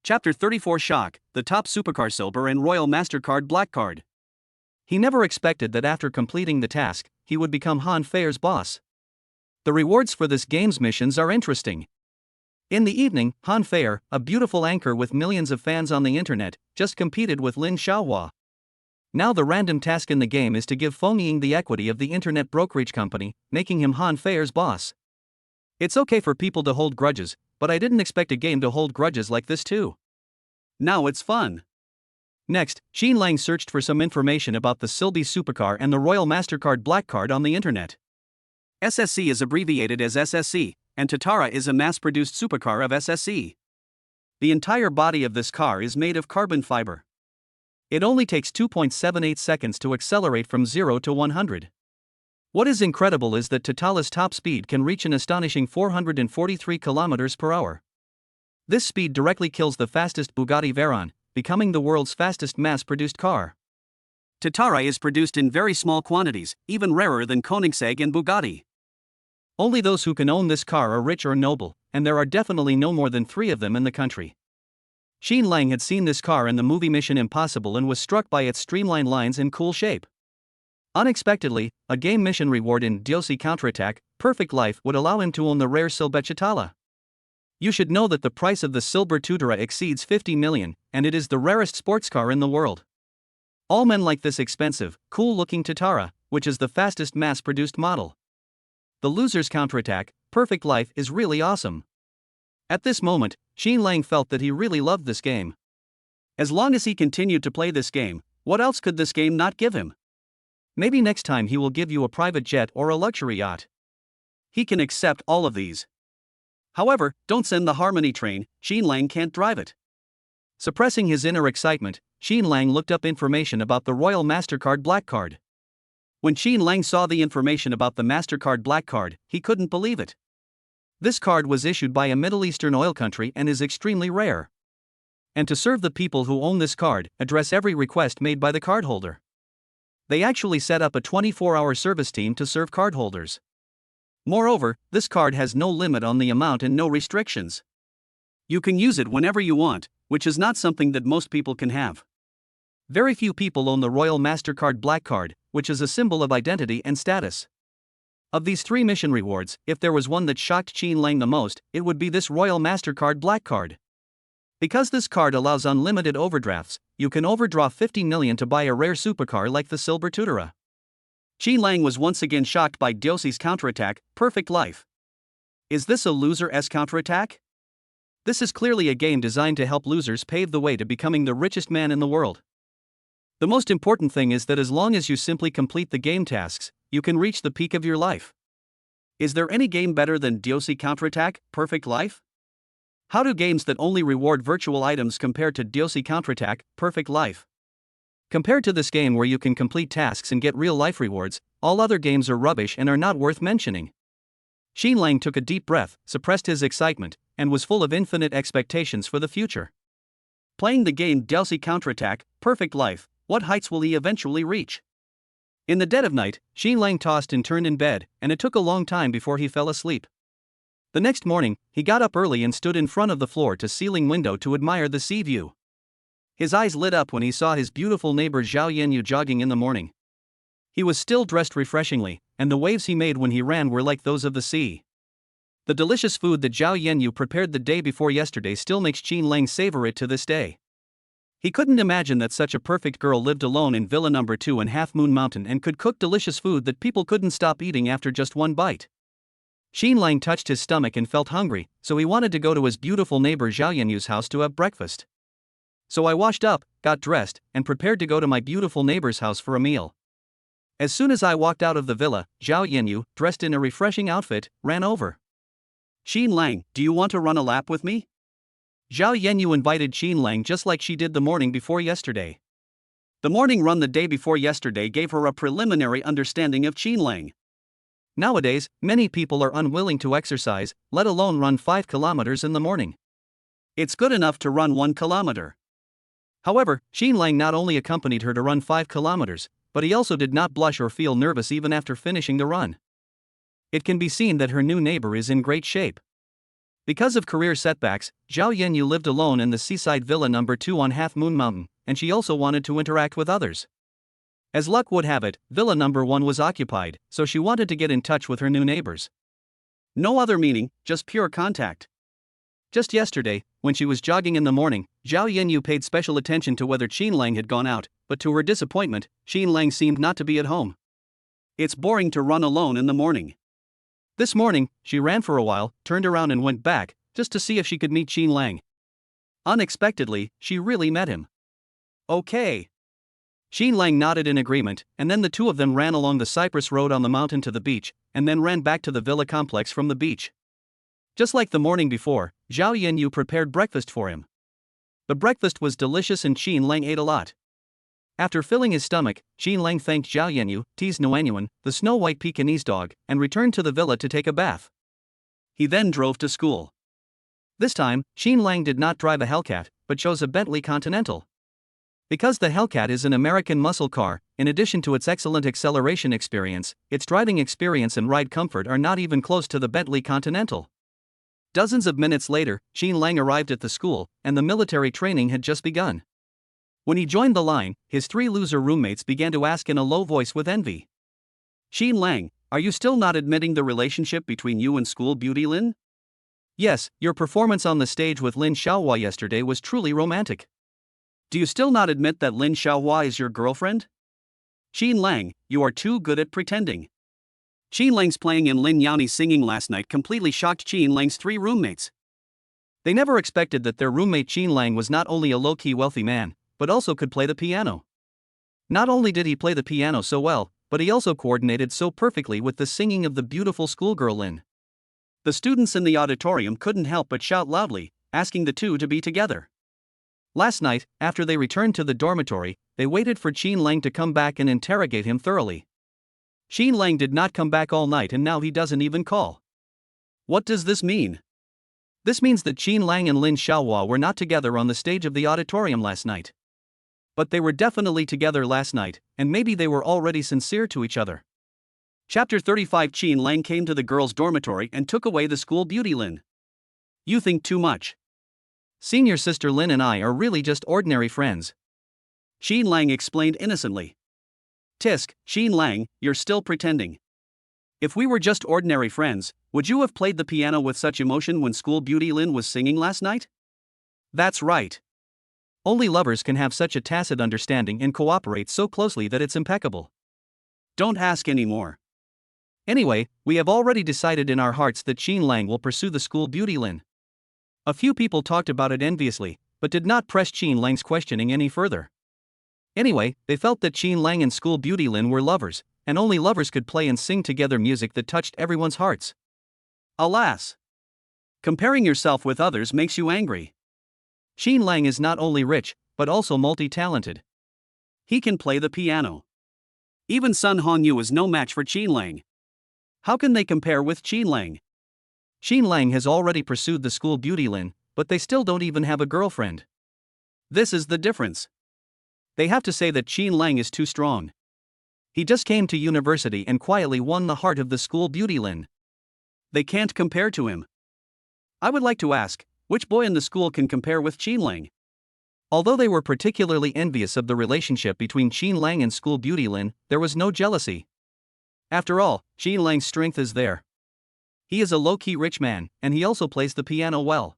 Chapter 34 Shock, the top supercar Silver and Royal Mastercard Black Card. He never expected that after completing the task, he would become Han Feier's boss. The rewards for this game's missions are interesting. In the evening, Han Feier, a beautiful anchor with millions of fans on the internet, just competed with Lin Xiaohua. Now the random task in the game is to give Phonying the equity of the internet brokerage company, making him Han Feier's boss. It's okay for people to hold grudges, but I didn't expect a game to hold grudges like this too. Now it's fun. Next, Qin Lang searched for some information about the Silby Supercar and the Royal Mastercard Black Card on the internet. SSC is abbreviated as SSC, and Tatara is a mass-produced supercar of SSC. The entire body of this car is made of carbon fiber. It only takes 2.78 seconds to accelerate from 0 to 100. What is incredible is that Tatara's top speed can reach an astonishing 443 km per hour. This speed directly kills the fastest Bugatti Veyron, becoming the world's fastest mass-produced car. Tatara is produced in very small quantities, even rarer than Koenigsegg and Bugatti. Only those who can own this car are rich or noble, and there are definitely no more than 3 of them in the country. Qin Lang had seen this car in the movie Mission Impossible and was struck by its streamlined lines and cool shape. Unexpectedly, a game mission reward in DLC Counterattack, Perfect Life would allow him to own the rare Silbechatala. You should know that the price of the Silber Tutora exceeds 50 million, and it is the rarest sports car in the world. All men like this expensive, cool-looking Tatara, which is the fastest mass-produced model. The loser's Counterattack, Perfect Life is really awesome. At this moment, Qin Lang felt that he really loved this game. As long as he continued to play this game, what else could this game not give him? Maybe next time he will give you a private jet or a luxury yacht. He can accept all of these. However, don't send the Harmony train, Qin Lang can't drive it. Suppressing his inner excitement, Qin Lang looked up information about the Royal Mastercard Black Card. When Qin Lang saw the information about the Mastercard Black Card, he couldn't believe it. This card was issued by a Middle Eastern oil country and is extremely rare. And to serve the people who own this card, address every request made by the cardholder. They actually set up a 24-hour service team to serve cardholders. Moreover, this card has no limit on the amount and no restrictions. You can use it whenever you want, which is not something that most people can have. Very few people own the Royal Mastercard Black Card, which is a symbol of identity and status. Of these 3 mission rewards, if there was one that shocked Qin Lang the most, it would be this Royal Mastercard Black Card. Because this card allows unlimited overdrafts, you can overdraw 50 million to buy a rare supercar like the Silber Tutora. Qin Lang was once again shocked by Diosi's Counterattack, Perfect Life. Is this a loser-esque counterattack? This is clearly a game designed to help losers pave the way to becoming the richest man in the world. The most important thing is that as long as you simply complete the game tasks, you can reach the peak of your life. Is there any game better than Diosi Counterattack, Perfect Life? How do games that only reward virtual items compare to Diosi Counterattack, Perfect Life? Compared to this game where you can complete tasks and get real-life rewards, all other games are rubbish and are not worth mentioning. Qin Lang took a deep breath, suppressed his excitement, and was full of infinite expectations for the future. Playing the game Diosi Counterattack, Perfect Life, what heights will he eventually reach? In the dead of night, Qin Lang tossed and turned in bed, and it took a long time before he fell asleep. The next morning, he got up early and stood in front of the floor-to-ceiling window to admire the sea view. His eyes lit up when he saw his beautiful neighbor Zhao Yanyu jogging in the morning. He was still dressed refreshingly, and the waves he made when he ran were like those of the sea. The delicious food that Zhao Yanyu prepared the day before yesterday still makes Qin Lang savor it to this day. He couldn't imagine that such a perfect girl lived alone in Villa No. 2 in Half Moon Mountain and could cook delicious food that people couldn't stop eating after just one bite. Xin Lang touched his stomach and felt hungry, so he wanted to go to his beautiful neighbor Zhao Yenyu's house to have breakfast. So I washed up, got dressed, and prepared to go to my beautiful neighbor's house for a meal. As soon as I walked out of the villa, Zhao Yenyu, dressed in a refreshing outfit, ran over. Xin Lang, do you want to run a lap with me? Zhao Yenyu invited Xin Lang just like she did the morning before yesterday. The morning run the day before yesterday gave her a preliminary understanding of Xin Lang. Nowadays, many people are unwilling to exercise, let alone run 5 kilometers in the morning. It's good enough to run 1 kilometer. However, Xin Lang not only accompanied her to run 5 kilometers, but he also did not blush or feel nervous even after finishing the run. It can be seen that her new neighbor is in great shape. Because of career setbacks, Zhao Yenyu lived alone in the seaside villa number 2 on Half Moon Mountain, and she also wanted to interact with others. As luck would have it, villa number 1 was occupied, so she wanted to get in touch with her new neighbors. No other meaning, just pure contact. Just yesterday, when she was jogging in the morning, Zhao Yenyu paid special attention to whether Xin Lang had gone out, but to her disappointment, Xin Lang seemed not to be at home. It's boring to run alone in the morning. This morning, she ran for a while, turned around and went back, just to see if she could meet Xin Lang. Unexpectedly, she really met him. Okay. Xin Lang nodded in agreement, and then the two of them ran along the cypress road on the mountain to the beach, and then ran back to the villa complex from the beach. Just like the morning before, Zhao Yenyu prepared breakfast for him. The breakfast was delicious and Xin Lang ate a lot. After filling his stomach, Xin Lang thanked Zhao Yenyu, T's Noanyuan, the snow-white Pekingese dog, and returned to the villa to take a bath. He then drove to school. This time, Xin Lang did not drive a Hellcat, but chose a Bentley Continental. Because the Hellcat is an American muscle car, in addition to its excellent acceleration experience, its driving experience and ride comfort are not even close to the Bentley Continental. Dozens of minutes later, Xin Lang arrived at the school, and the military training had just begun. When he joined the line, his 3 loser roommates began to ask in a low voice with envy. Xin Lang, are you still not admitting the relationship between you and school beauty Lin? Yes, your performance on the stage with Lin Xiaohua yesterday was truly romantic. Do you still not admit that Lin Xiaohua is your girlfriend? Xin Lang, you are too good at pretending. Xin Lang's playing and Lin Yani singing last night completely shocked Xin Lang's 3 roommates. They never expected that their roommate Xin Lang was not only a low-key wealthy man, but also could play the piano. Not only did he play the piano so well, but he also coordinated so perfectly with the singing of the beautiful schoolgirl Lin. The students in the auditorium couldn't help but shout loudly, asking the two to be together. Last night, after they returned to the dormitory, they waited for Xin Lang to come back and interrogate him thoroughly. Xin Lang did not come back all night and now he doesn't even call. What does this mean? This means that Xin Lang and Lin Xiaohua were not together on the stage of the auditorium last night. But they were definitely together last night, and maybe they were already sincere to each other. Chapter 35 Xin Lang came to the girls' dormitory and took away the school beauty Lin. You think too much. Senior sister Lin and I are really just ordinary friends. Xin Lang explained innocently. Tisk, Xin Lang, you're still pretending. If we were just ordinary friends, would you have played the piano with such emotion when school beauty Lin was singing last night? That's right. Only lovers can have such a tacit understanding and cooperate so closely that it's impeccable. Don't ask anymore. Anyway, we have already decided in our hearts that Xin Lang will pursue the school beauty Lin. A few people talked about it enviously, but did not press Xin Lang's questioning any further. Anyway, they felt that Xin Lang and school beauty Lin were lovers, and only lovers could play and sing together music that touched everyone's hearts. Alas! Comparing yourself with others makes you angry. Xin Lang is not only rich, but also multi-talented. He can play the piano. Even Sun Hongyu is no match for Xin Lang. How can they compare with Xin Lang? Xin Lang has already pursued the school beauty Lin, but they still don't even have a girlfriend. This is the difference. They have to say that Xin Lang is too strong. He just came to university and quietly won the heart of the school beauty Lin. They can't compare to him. I would like to ask, which boy in the school can compare with Xin Lang? Although they were particularly envious of the relationship between Xin Lang and school beauty Lin, there was no jealousy. After all, Xin Lang's strength is there. He is a low-key rich man, and he also plays the piano well.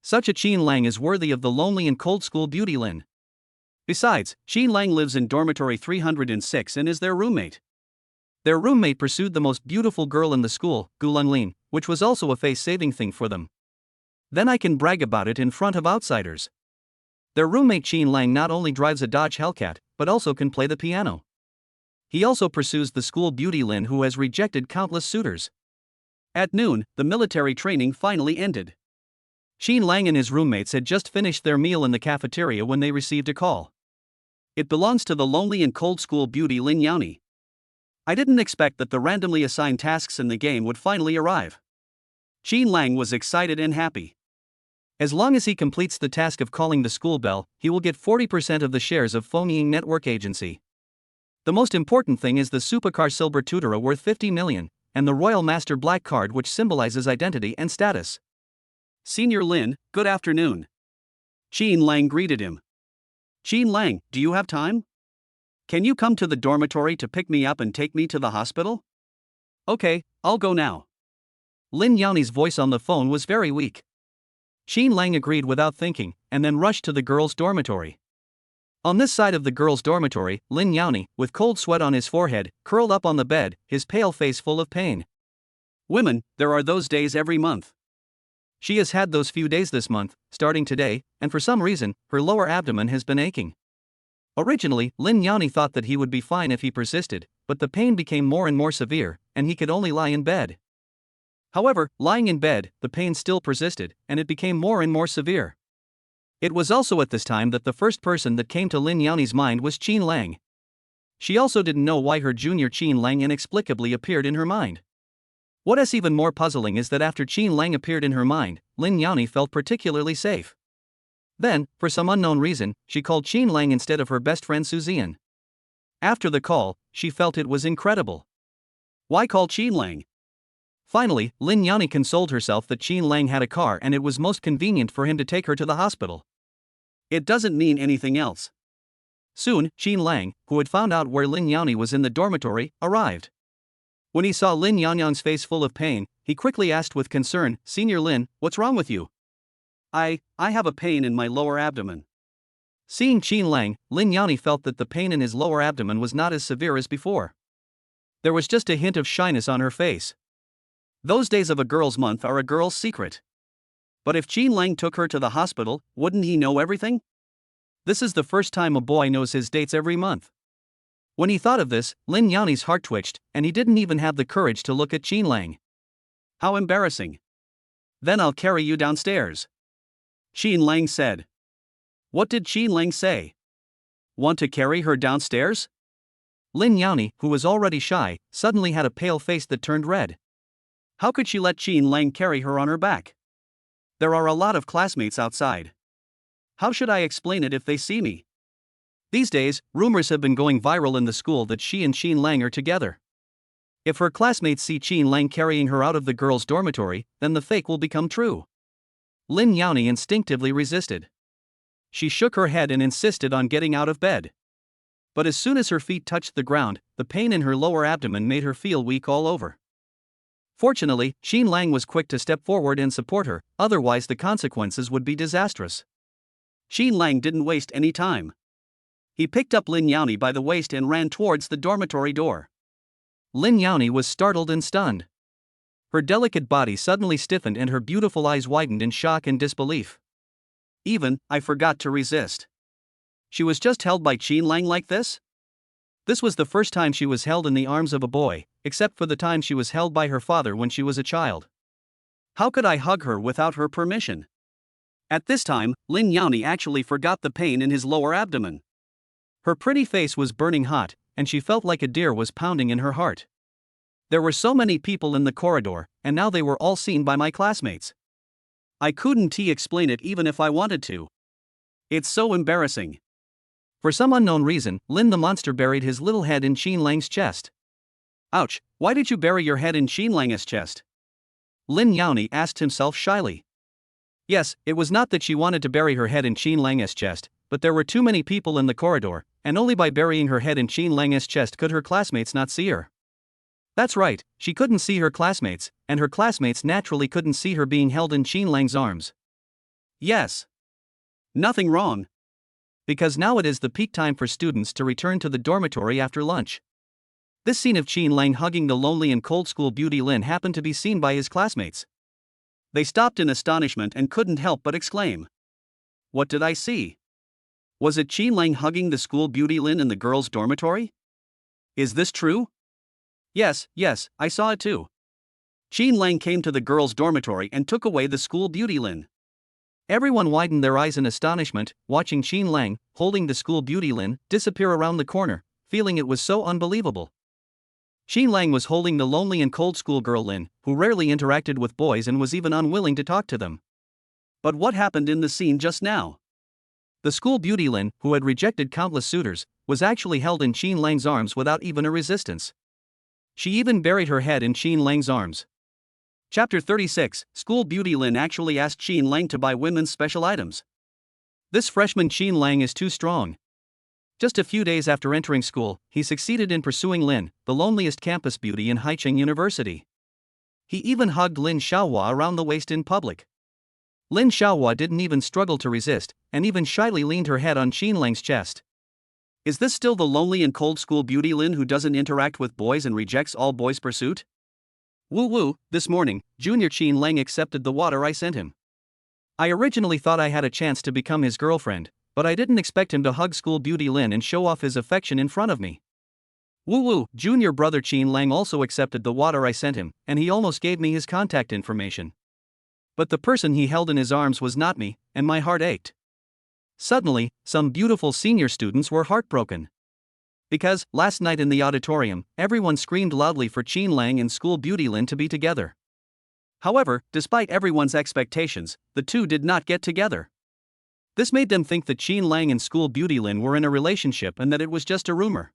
Such a Xin Lang is worthy of the lonely and cold school beauty Lin. Besides, Xin Lang lives in dormitory 306 and is their roommate. Their roommate pursued the most beautiful girl in the school, Lin, which was also a face-saving thing for them. Then I can brag about it in front of outsiders. Their roommate Qin Lang not only drives a Dodge Hellcat, but also can play the piano. He also pursues the school beauty Lin, who has rejected countless suitors. At noon, the military training finally ended. Qin Lang and his roommates had just finished their meal in the cafeteria when they received a call. It belongs to the lonely and cold school beauty Lin Yani. I didn't expect that the randomly assigned tasks in the game would finally arrive. Qin Lang was excited and happy. As long as he completes the task of calling the school bell, he will get 40% of the shares of Phonying Network Agency. The most important thing is the Supercar Silver Tutora worth 50 million, and the Royal Master Black card, which symbolizes identity and status. Senior Lin, good afternoon. Qin Lang greeted him. Qin Lang, do you have time? Can you come to the dormitory to pick me up and take me to the hospital? Okay, I'll go now. Lin Yani's voice on the phone was very weak. Qin Lang agreed without thinking, and then rushed to the girls' dormitory. On this side of the girls' dormitory, Lin Yani, with cold sweat on his forehead, curled up on the bed, his pale face full of pain. Women, there are those days every month. She has had those few days this month, starting today, and for some reason, her lower abdomen has been aching. Originally, Lin Yani thought that he would be fine if he persisted, but the pain became more and more severe, and he could only lie in bed. However, lying in bed, the pain still persisted, and it became more and more severe. It was also at this time that the first person that came to Lin Yani's mind was Qin Lang. She also didn't know why her junior Qin Lang inexplicably appeared in her mind. What is even more puzzling is that after Qin Lang appeared in her mind, Lin Yani felt particularly safe. Then, for some unknown reason, she called Qin Lang instead of her best friend Suzian. After the call, she felt it was incredible. Why call Qin Lang? Finally, Lin Yani consoled herself that Qin Lang had a car and it was most convenient for him to take her to the hospital. It doesn't mean anything else. Soon, Qin Lang, who had found out where Lin Yani was in the dormitory, arrived. When he saw Lin Yan's face full of pain, he quickly asked with concern, "Senior Lin, what's wrong with you?" I have a pain in my lower abdomen. Seeing Qin Lang, Lin Yani felt that the pain in his lower abdomen was not as severe as before. There was just a hint of shyness on her face. Those days of a girl's month are a girl's secret. But if Qin Lang took her to the hospital, wouldn't he know everything? This is the first time a boy knows his dates every month. When he thought of this, Lin Yani's heart twitched, and he didn't even have the courage to look at Qin Lang. How embarrassing. Then I'll carry you downstairs. Qin Lang said. What did Qin Lang say? Want to carry her downstairs? Lin Yani, who was already shy, suddenly had a pale face that turned red. How could she let Qin Lang carry her on her back? There are a lot of classmates outside. How should I explain it if they see me? These days, rumors have been going viral in the school that she and Qin Lang are together. If her classmates see Qin Lang carrying her out of the girls' dormitory, then the fake will become true. Lin Yani instinctively resisted. She shook her head and insisted on getting out of bed. But as soon as her feet touched the ground, the pain in her lower abdomen made her feel weak all over. Fortunately, Qin Lang was quick to step forward and support her, otherwise the consequences would be disastrous. Qin Lang didn't waste any time. He picked up Lin Yani by the waist and ran towards the dormitory door. Lin Yani was startled and stunned. Her delicate body suddenly stiffened and her beautiful eyes widened in shock and disbelief. I forgot to resist. She was just held by Qin Lang like this? This was the first time she was held in the arms of a boy, except for the time she was held by her father when she was a child. How could I hug her without her permission? At this time, Lin Yani actually forgot the pain in his lower abdomen. Her pretty face was burning hot, and she felt like a deer was pounding in her heart. There were so many people in the corridor, and now they were all seen by my classmates. I couldn't explain it even if I wanted to. It's so embarrassing. For some unknown reason, Lin the monster buried his little head in Qin Lang's chest. Ouch, why did you bury your head in Qin Lang's chest? Lin Yani asked himself shyly. Yes, it was not that she wanted to bury her head in Qin Lang's chest, but there were too many people in the corridor, and only by burying her head in Qin Lang's chest could her classmates not see her. That's right, she couldn't see her classmates, and her classmates naturally couldn't see her being held in Qin Lang's arms. Yes. Nothing wrong. Because now it is the peak time for students to return to the dormitory after lunch. This scene of Qin Lang hugging the lonely and cold school beauty Lin happened to be seen by his classmates. They stopped in astonishment and couldn't help but exclaim. What did I see? Was it Qin Lang hugging the school beauty Lin in the girls' dormitory? Is this true? Yes, I saw it too. Qin Lang came to the girls' dormitory and took away the school beauty Lin. Everyone widened their eyes in astonishment, watching Qin Lang, holding the school beauty Lin, disappear around the corner, feeling it was so unbelievable. Qin Lang was holding the lonely and cold schoolgirl Lin, who rarely interacted with boys and was even unwilling to talk to them. But what happened in the scene just now? The school beauty Lin, who had rejected countless suitors, was actually held in Qin Lang's arms without even a resistance. She even buried her head in Qin Lang's arms. Chapter 36, School Beauty Lin actually asked Qin Lang to buy women's special items. This freshman Qin Lang is too strong. Just a few days after entering school, he succeeded in pursuing Lin, the loneliest campus beauty in Haicheng University. He even hugged Lin Xiaohua around the waist in public. Lin Xiaohua didn't even struggle to resist, and even shyly leaned her head on Qin Lang's chest. Is this still the lonely and cold school beauty Lin who doesn't interact with boys and rejects all boys' pursuit? Woo, this morning, Junior Qin Lang accepted the water I sent him. I originally thought I had a chance to become his girlfriend, but I didn't expect him to hug school beauty Lin and show off his affection in front of me. Woo, junior brother Qin Lang also accepted the water I sent him, and he almost gave me his contact information. But the person he held in his arms was not me, and my heart ached. Suddenly, some beautiful senior students were heartbroken. Because, last night in the auditorium, everyone screamed loudly for Qin Lang and school beauty Lin to be together. However, despite everyone's expectations, the two did not get together. This made them think that Qin Lang and school beauty Lin were in a relationship and that it was just a rumor.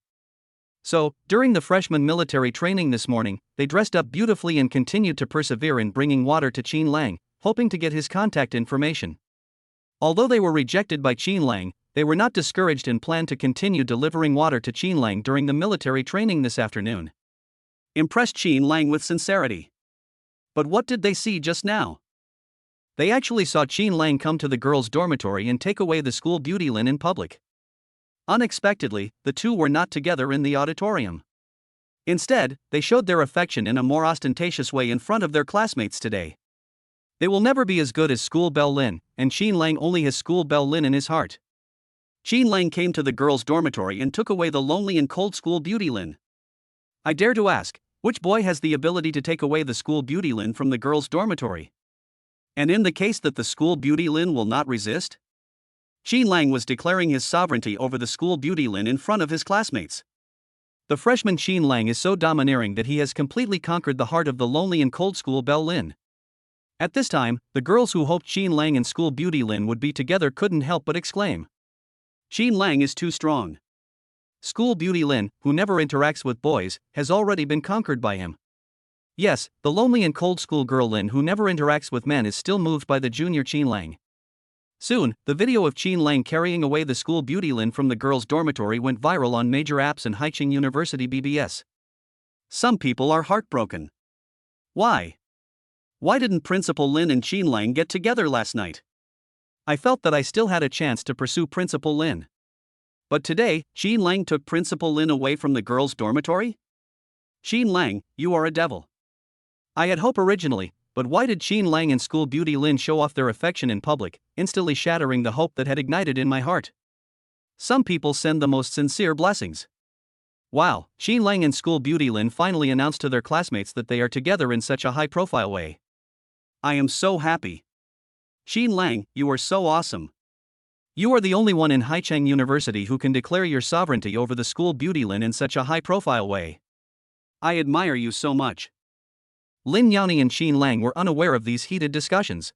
So, during the freshman military training this morning, they dressed up beautifully and continued to persevere in bringing water to Qin Lang, hoping to get his contact information. Although they were rejected by Qin Lang, they were not discouraged and planned to continue delivering water to Qin Lang during the military training this afternoon. Impressed Qin Lang with sincerity. But what did they see just now? They actually saw Qin Lang come to the girls' dormitory and take away the school beauty Lin in public. Unexpectedly, the two were not together in the auditorium. Instead, they showed their affection in a more ostentatious way in front of their classmates today. They will never be as good as school belle Lin, and Qin Lang only has school belle Lin in his heart. Qin Lang came to the girls' dormitory and took away the lonely and cold school beauty Lin. I dare to ask, which boy has the ability to take away the school beauty Lin from the girls' dormitory? And in the case that the school beauty Lin will not resist? Qin Lang was declaring his sovereignty over the school beauty Lin in front of his classmates. The freshman Qin Lang is so domineering that he has completely conquered the heart of the lonely and cold school belle Lin. At this time, the girls who hoped Qin Lang and school beauty Lin would be together couldn't help but exclaim. Qin Lang is too strong. School beauty Lin, who never interacts with boys, has already been conquered by him. Yes, the lonely and cold school girl Lin who never interacts with men is still moved by the junior Qin Lang. Soon, the video of Qin Lang carrying away the school beauty Lin from the girls' dormitory went viral on major apps and Haicheng University BBS. Some people are heartbroken. Why? Why didn't Principal Lin and Qin Lang get together last night? I felt that I still had a chance to pursue Principal Lin. But today, Qin Lang took Principal Lin away from the girls' dormitory? Qin Lang, you are a devil. I had hope originally, but why did Qin Lang and school beauty Lin show off their affection in public, instantly shattering the hope that had ignited in my heart? Some people send the most sincere blessings. Wow, Qin Lang and school beauty Lin finally announced to their classmates that they are together in such a high-profile way. I am so happy. Qin Lang, you are so awesome. You are the only one in Haicheng University who can declare your sovereignty over the school beauty Lin in such a high-profile way. I admire you so much. Lin Yani and Qin Lang were unaware of these heated discussions.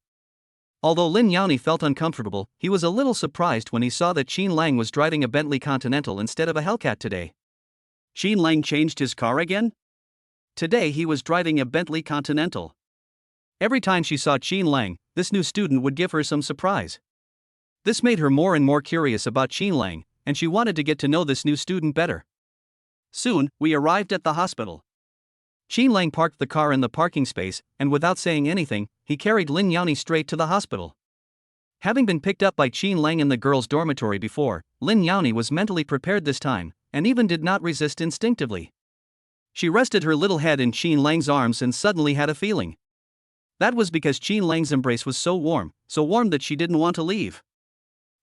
Although Lin Yani felt uncomfortable, he was a little surprised when he saw that Qin Lang was driving a Bentley Continental instead of a Hellcat today. Qin Lang changed his car again? Today he was driving a Bentley Continental. Every time she saw Qin Lang, this new student would give her some surprise. This made her more and more curious about Qin Lang, and she wanted to get to know this new student better. Soon, we arrived at the hospital. Qin Lang parked the car in the parking space, and without saying anything, he carried Lin Yani straight to the hospital. Having been picked up by Qin Lang in the girls' dormitory before, Lin Yani was mentally prepared this time, and even did not resist instinctively. She rested her little head in Qin Lang's arms and suddenly had a feeling. That was because Qin Lang's embrace was so warm that she didn't want to leave.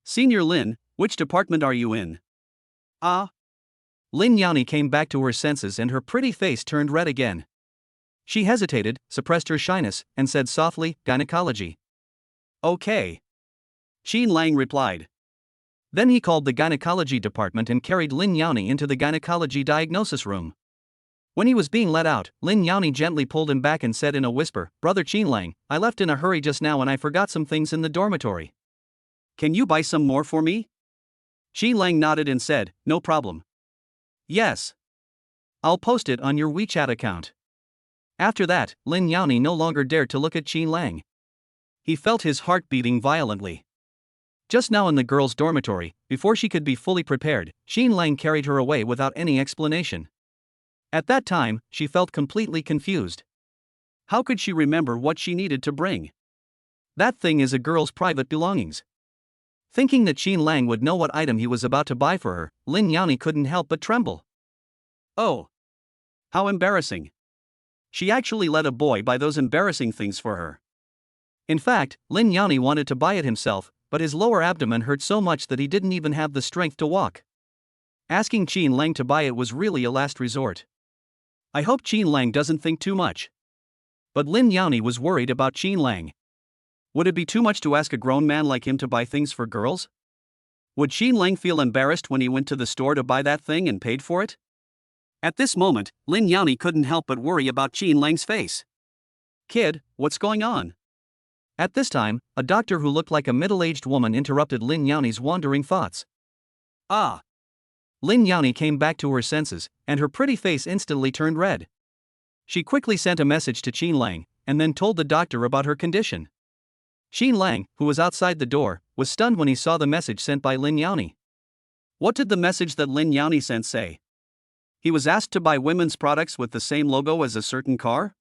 Senior Lin, which department are you in? Ah. Lin Yani came back to her senses and her pretty face turned red again. She hesitated, suppressed her shyness, and said softly, gynecology. Okay. Qin Lang replied. Then he called the gynecology department and carried Lin Yani into the gynecology diagnosis room. When he was being let out, Lin Yani gently pulled him back and said in a whisper, Brother Qin Lang, I left in a hurry just now and I forgot some things in the dormitory. Can you buy some more for me? Qin Lang nodded and said, no problem. Yes. I'll post it on your WeChat account. After that, Lin Yani no longer dared to look at Qin Lang. He felt his heart beating violently. Just now in the girls' dormitory, before she could be fully prepared, Qin Lang carried her away without any explanation. At that time, she felt completely confused. How could she remember what she needed to bring? That thing is a girl's private belongings. Thinking that Qin Lang would know what item he was about to buy for her, Lin Yani couldn't help but tremble. Oh! How embarrassing. She actually let a boy buy those embarrassing things for her. In fact, Lin Yani wanted to buy it himself, but his lower abdomen hurt so much that he didn't even have the strength to walk. Asking Qin Lang to buy it was really a last resort. I hope Qin Lang doesn't think too much. But Lin Yani was worried about Qin Lang. Would it be too much to ask a grown man like him to buy things for girls? Would Qin Lang feel embarrassed when he went to the store to buy that thing and paid for it? At this moment, Lin Yani couldn't help but worry about Qin Lang's face. Kid, what's going on? At this time, a doctor who looked like a middle-aged woman interrupted Lin Yani's wandering thoughts. Ah! Lin Yani came back to her senses, and her pretty face instantly turned red. She quickly sent a message to Qin Lang, and then told the doctor about her condition. Qin Lang, who was outside the door, was stunned when he saw the message sent by Lin Yani. What did the message that Lin Yani sent say? He was asked to buy women's products with the same logo as a certain car?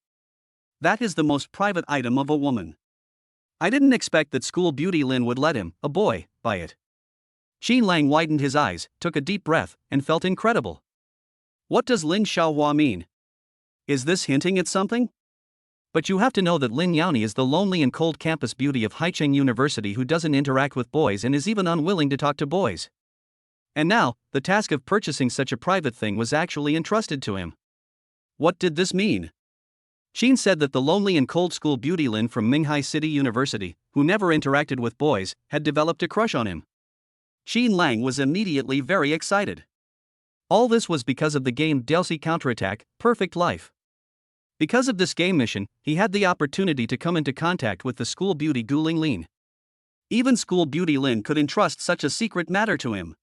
That is the most private item of a woman. I didn't expect that school beauty Lin would let him, a boy, buy it. Qin Lang widened his eyes, took a deep breath, and felt incredible. What does Lin Xiaohua mean? Is this hinting at something? But you have to know that Lin Yani is the lonely and cold campus beauty of Haicheng University who doesn't interact with boys and is even unwilling to talk to boys. And now, the task of purchasing such a private thing was actually entrusted to him. What did this mean? Qin said that the lonely and cold school beauty Lin from Minghai City University, who never interacted with boys, had developed a crush on him. Qin Lang was immediately very excited. All this was because of the game Delcy Counterattack, Perfect Life. Because of this game mission, he had the opportunity to come into contact with the school beauty Guling Lin. Even school beauty Lin could entrust such a secret matter to him.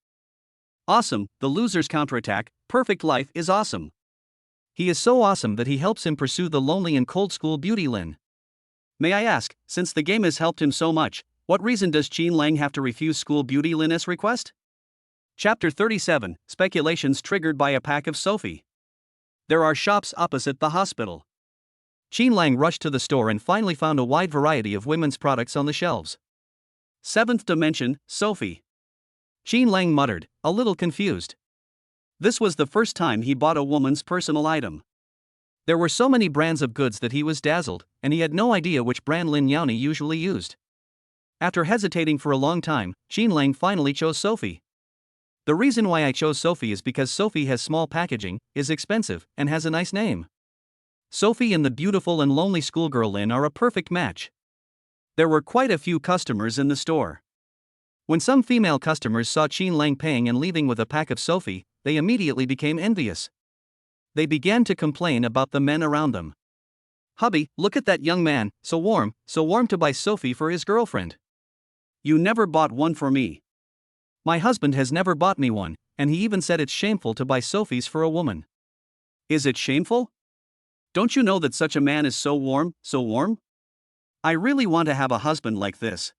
Awesome, the loser's counterattack, Perfect Life is awesome. He is so awesome that he helps him pursue the lonely and cold school beauty Lin. May I ask, since the game has helped him so much, what reason does Qin Lang have to refuse school beauty Lin's request? Chapter 37, Speculations triggered by a pack of Sophie. There are shops opposite the hospital. Qin Lang rushed to the store and finally found a wide variety of women's products on the shelves. Seventh dimension, Sophie. Qin Lang muttered, a little confused. This was the first time he bought a woman's personal item. There were so many brands of goods that he was dazzled, and he had no idea which brand Lin Yani usually used. After hesitating for a long time, Qin Lang finally chose Sophie. The reason why I chose Sophie is because Sophie has small packaging, is expensive, and has a nice name. Sophie and the beautiful and lonely schoolgirl Lin are a perfect match. There were quite a few customers in the store. When some female customers saw Qin Lang paying and leaving with a pack of Sophie, they immediately became envious. They began to complain about the men around them. Hubby, look at that young man, so warm to buy Sophie for his girlfriend. You never bought one for me. My husband has never bought me one, and he even said it's shameful to buy Sophies for a woman. Is it shameful? Don't you know that such a man is so warm? I really want to have a husband like this.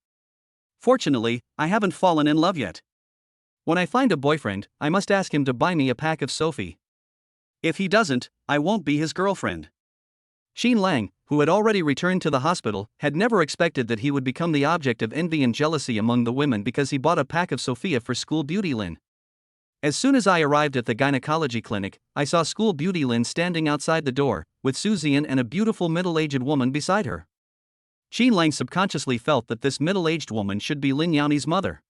Fortunately, I haven't fallen in love yet. When I find a boyfriend, I must ask him to buy me a pack of Sophie. If he doesn't, I won't be his girlfriend. Qin Lang, who had already returned to the hospital, had never expected that he would become the object of envy and jealousy among the women because he bought a pack of Sophia for school beauty Lin. As soon as I arrived at the gynecology clinic, I saw school beauty Lin standing outside the door, with Su Zian and a beautiful middle-aged woman beside her. Qin Lang subconsciously felt that this middle-aged woman should be Lin Yani's mother.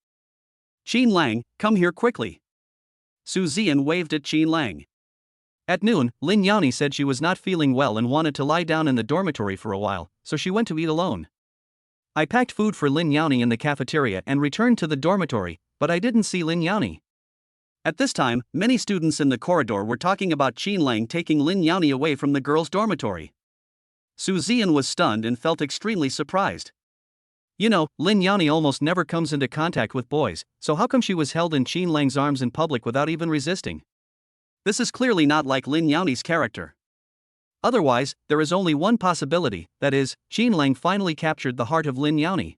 Qin Lang, come here quickly. Su Zian waved at Qin Lang. At noon, Lin Yani said she was not feeling well and wanted to lie down in the dormitory for a while, so she went to eat alone. I packed food for Lin Yani in the cafeteria and returned to the dormitory, but I didn't see Lin Yani. At this time, many students in the corridor were talking about Qin Lang taking Lin Yani away from the girls' dormitory. Su Zian was stunned and felt extremely surprised. You know, Lin Yani almost never comes into contact with boys, so how come she was held in Qin Lang's arms in public without even resisting? This is clearly not like Lin Yani's character. Otherwise, there is only one possibility, that is, Qin Lang finally captured the heart of Lin Yani.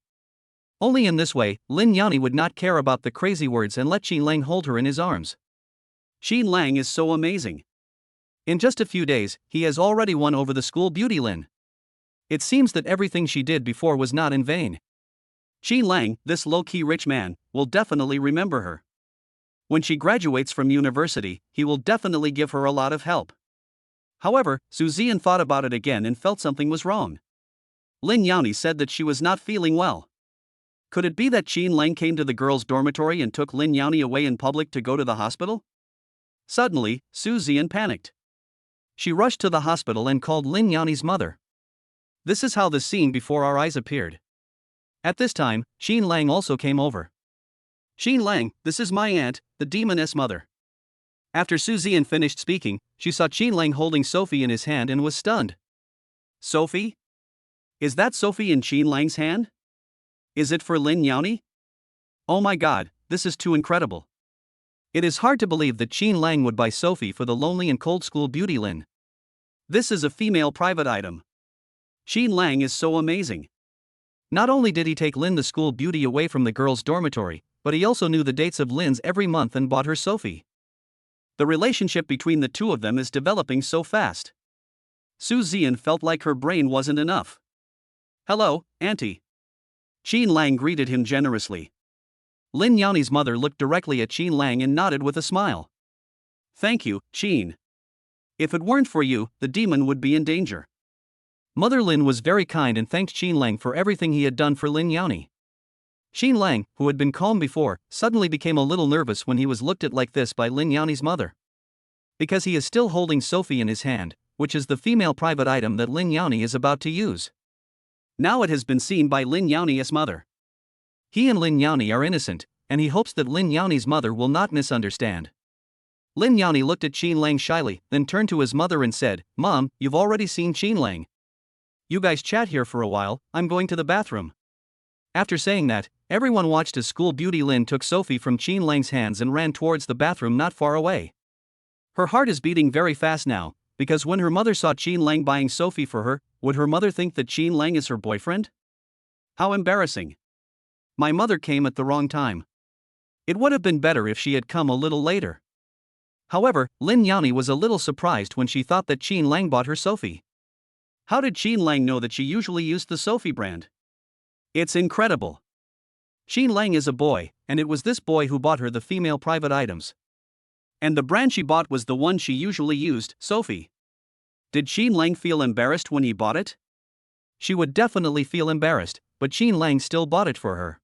Only in this way, Lin Yani would not care about the crazy words and let Qin Lang hold her in his arms. Qin Lang is so amazing. In just a few days, he has already won over the school beauty Lin. It seems that everything she did before was not in vain. Qin Lang, this low-key rich man, will definitely remember her. When she graduates from university, he will definitely give her a lot of help. However, Su Zian thought about it again and felt something was wrong. Lin Yani said that she was not feeling well. Could it be that Qin Lang came to the girls' dormitory and took Lin Yani away in public to go to the hospital? Suddenly, Su Zian panicked. She rushed to the hospital and called Lin Yani's mother. This is how the scene before our eyes appeared. At this time, Qin Lang also came over. Qin Lang, this is my aunt, the demoness mother. After Su Zian finished speaking, she saw Qin Lang holding Sophie in his hand and was stunned. Sophie? Is that Sophie in Qin Lang's hand? Is it for Lin Yani? Oh my god, this is too incredible. It is hard to believe that Qin Lang would buy Sophie for the lonely and cold school beauty Lin. This is a female private item. Qin Lang is so amazing. Not only did he take Lin the school beauty away from the girls' dormitory, but he also knew the dates of Lin's every month and bought her Sophie. The relationship between the two of them is developing so fast. Su Zian felt like her brain wasn't enough. Hello, Auntie. Qin Lang greeted him generously. Lin Yani's mother looked directly at Qin Lang and nodded with a smile. Thank you, Qin. If it weren't for you, the demon would be in danger. Mother Lin was very kind and thanked Qin Lang for everything he had done for Lin Yani. Qin Lang, who had been calm before, suddenly became a little nervous when he was looked at like this by Lin Yani's mother. Because he is still holding Sophie in his hand, which is the female private item that Lin Yani is about to use. Now it has been seen by Lin Yani's mother. He and Lin Yani are innocent, and he hopes that Lin Yani's mother will not misunderstand. Lin Yani looked at Qin Lang shyly, then turned to his mother and said, Mom, you've already seen Qin Lang. You guys chat here for a while, I'm going to the bathroom. After saying that, everyone watched as school beauty Lin took Sophie from Qin Lang's hands and ran towards the bathroom not far away. Her heart is beating very fast now, because when her mother saw Qin Lang buying Sophie for her, would her mother think that Qin Lang is her boyfriend? How embarrassing. My mother came at the wrong time. It would have been better if she had come a little later. However, Lin Yani was a little surprised when she thought that Qin Lang bought her Sophie. How did Qin Lang know that she usually used the Sophie brand? It's incredible. Qin Lang is a boy, and it was this boy who bought her the female private items. And the brand she bought was the one she usually used, Sophie. Did Qin Lang feel embarrassed when he bought it? She would definitely feel embarrassed, but Qin Lang still bought it for her.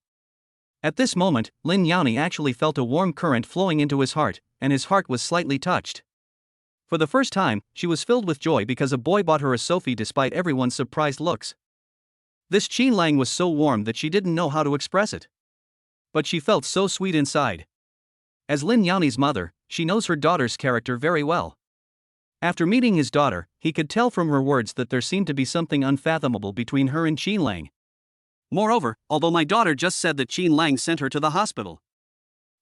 At this moment, Lin Yani actually felt a warm current flowing into his heart, and his heart was slightly touched. For the first time, she was filled with joy because a boy bought her a Sophie despite everyone's surprised looks. This Qin Lang was so warm that she didn't know how to express it. But she felt so sweet inside. As Lin Yani's mother, she knows her daughter's character very well. After meeting his daughter, he could tell from her words that there seemed to be something unfathomable between her and Qin Lang. Moreover, although my daughter just said that Qin Lang sent her to the hospital.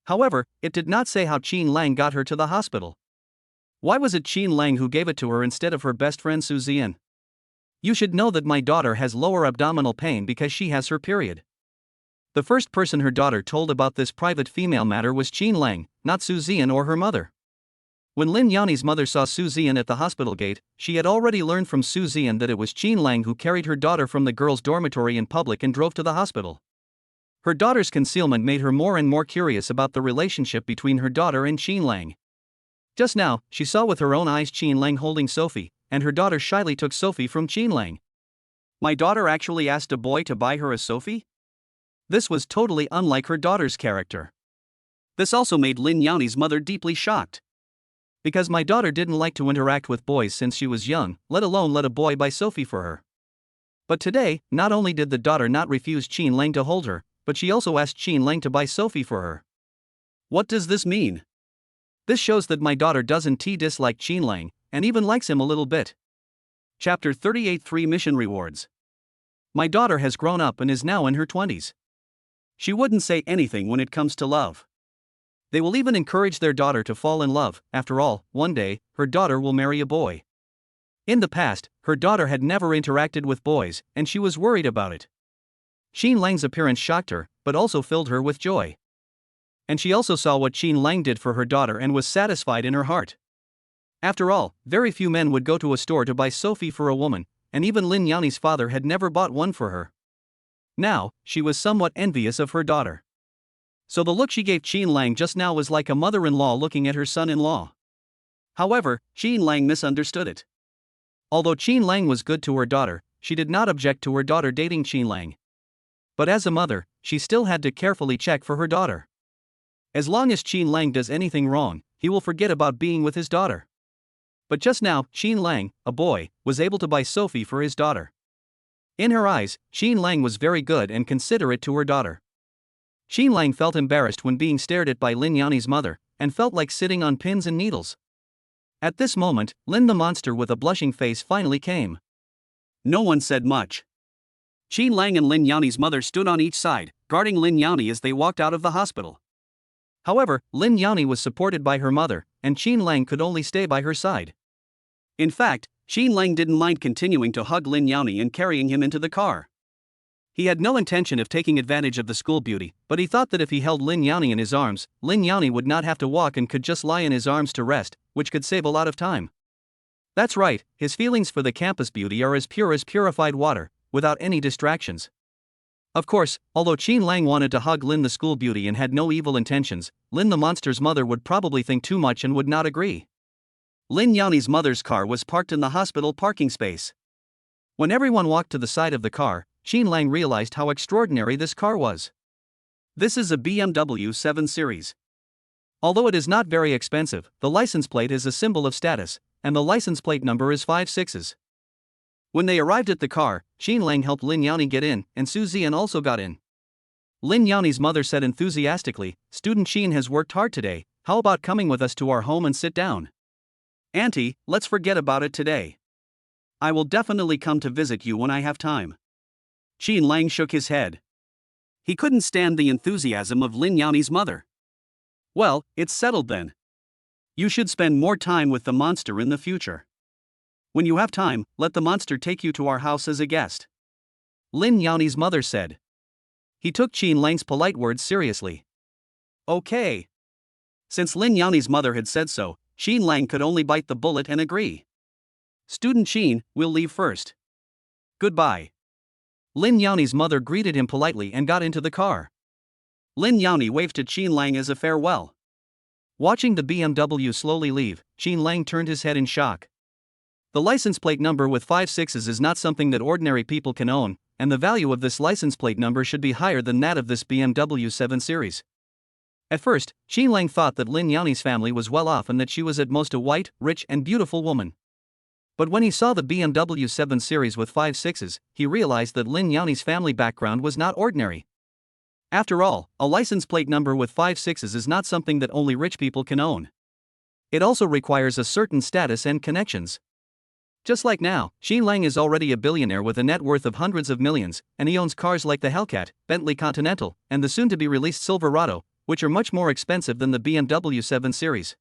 However, it did not say how Qin Lang got her to the hospital. Why was it Qin Lang who gave it to her instead of her best friend Su Zian? You should know that my daughter has lower abdominal pain because she has her period. The first person her daughter told about this private female matter was Qin Lang, not Su Zian or her mother. When Lin Yani's mother saw Su Zian at the hospital gate, she had already learned from Su Zian that it was Qin Lang who carried her daughter from the girls' dormitory in public and drove to the hospital. Her daughter's concealment made her more and more curious about the relationship between her daughter and Qin Lang. Just now, she saw with her own eyes Qin Lang holding Sophie, and her daughter shyly took Sophie from Qin Lang. My daughter actually asked a boy to buy her a Sophie? This was totally unlike her daughter's character. This also made Lin Yani's mother deeply shocked. Because my daughter didn't like to interact with boys since she was young, let alone let a boy buy Sophie for her. But today, not only did the daughter not refuse Qin Lang to hold her, but she also asked Qin Lang to buy Sophie for her. What does this mean? This shows that my daughter doesn't dislike Qin Lang, and even likes him a little bit. Chapter 38 3 Mission Rewards. My daughter has grown up and is now in her 20s. She wouldn't say anything when it comes to love. They will even encourage their daughter to fall in love. After all, one day, her daughter will marry a boy. In the past, her daughter had never interacted with boys, and she was worried about it. Qin Lang's appearance shocked her, but also filled her with joy. And she also saw what Qin Lang did for her daughter and was satisfied in her heart. After all, very few men would go to a store to buy Sophie for a woman, and even Lin Yani's father had never bought one for her. Now, she was somewhat envious of her daughter. So the look she gave Qin Lang just now was like a mother-in-law looking at her son-in-law. However, Qin Lang misunderstood it. Although Qin Lang was good to her daughter, she did not object to her daughter dating Qin Lang. But as a mother, she still had to carefully check for her daughter. As long as Qin Lang does anything wrong, he will forget about being with his daughter. But just now, Qin Lang, a boy, was able to buy Sophie for his daughter. In her eyes, Qin Lang was very good and considerate to her daughter. Qin Lang felt embarrassed when being stared at by Lin Yani's mother, and felt like sitting on pins and needles. At this moment, Lin the monster with a blushing face finally came. No one said much. Qin Lang and Lin Yani's mother stood on each side, guarding Lin Yani as they walked out of the hospital. However, Lin Yani was supported by her mother, and Qin Lang could only stay by her side. In fact, Qin Lang didn't mind continuing to hug Lin Yani and carrying him into the car. He had no intention of taking advantage of the school beauty, but he thought that if he held Lin Yani in his arms, Lin Yani would not have to walk and could just lie in his arms to rest, which could save a lot of time. That's right, his feelings for the campus beauty are as pure as purified water, without any distractions. Of course, although Qin Lang wanted to hug Lin the school beauty and had no evil intentions, Lin the monster's mother would probably think too much and would not agree. Lin Yani's mother's car was parked in the hospital parking space. When everyone walked to the side of the car, Qin Lang realized how extraordinary this car was. This is a BMW 7 Series. Although it is not very expensive, the license plate is a symbol of status, and the license plate number is 56. When they arrived at the car, Qin Lang helped Lin Yani get in, and Su Zian also got in. Lin Yani's mother said enthusiastically, "Student Qin has worked hard today, how about coming with us to our home and sit down? Auntie, let's forget about it today. I will definitely come to visit you when I have time." Qin Lang shook his head. He couldn't stand the enthusiasm of Lin Yani's mother. Well, it's settled then. You should spend more time with the monster in the future. When you have time, let the monster take you to our house as a guest. Lin Yani's mother said. He took Qin Lang's polite words seriously. Okay. Since Lin Yani's mother had said so, Qin Lang could only bite the bullet and agree. Student Qin, we'll leave first. Goodbye. Lin Yani's mother greeted him politely and got into the car. Lin Yani waved to Qin Lang as a farewell. Watching the BMW slowly leave, Qin Lang turned his head in shock. The license plate number with 56s is not something that ordinary people can own, and the value of this license plate number should be higher than that of this BMW 7 Series. At first, Qin Lang thought that Lin Yani's family was well off and that she was at most a white, rich and beautiful woman. But when he saw the BMW 7 Series with 56s, he realized that Lin Yani's family background was not ordinary. After all, a license plate number with 56s is not something that only rich people can own. It also requires a certain status and connections. Just like now, Qin Lang is already a billionaire with a net worth of hundreds of millions, and he owns cars like the Hellcat, Bentley Continental, and the soon-to-be-released Silverado, which are much more expensive than the BMW 7 Series.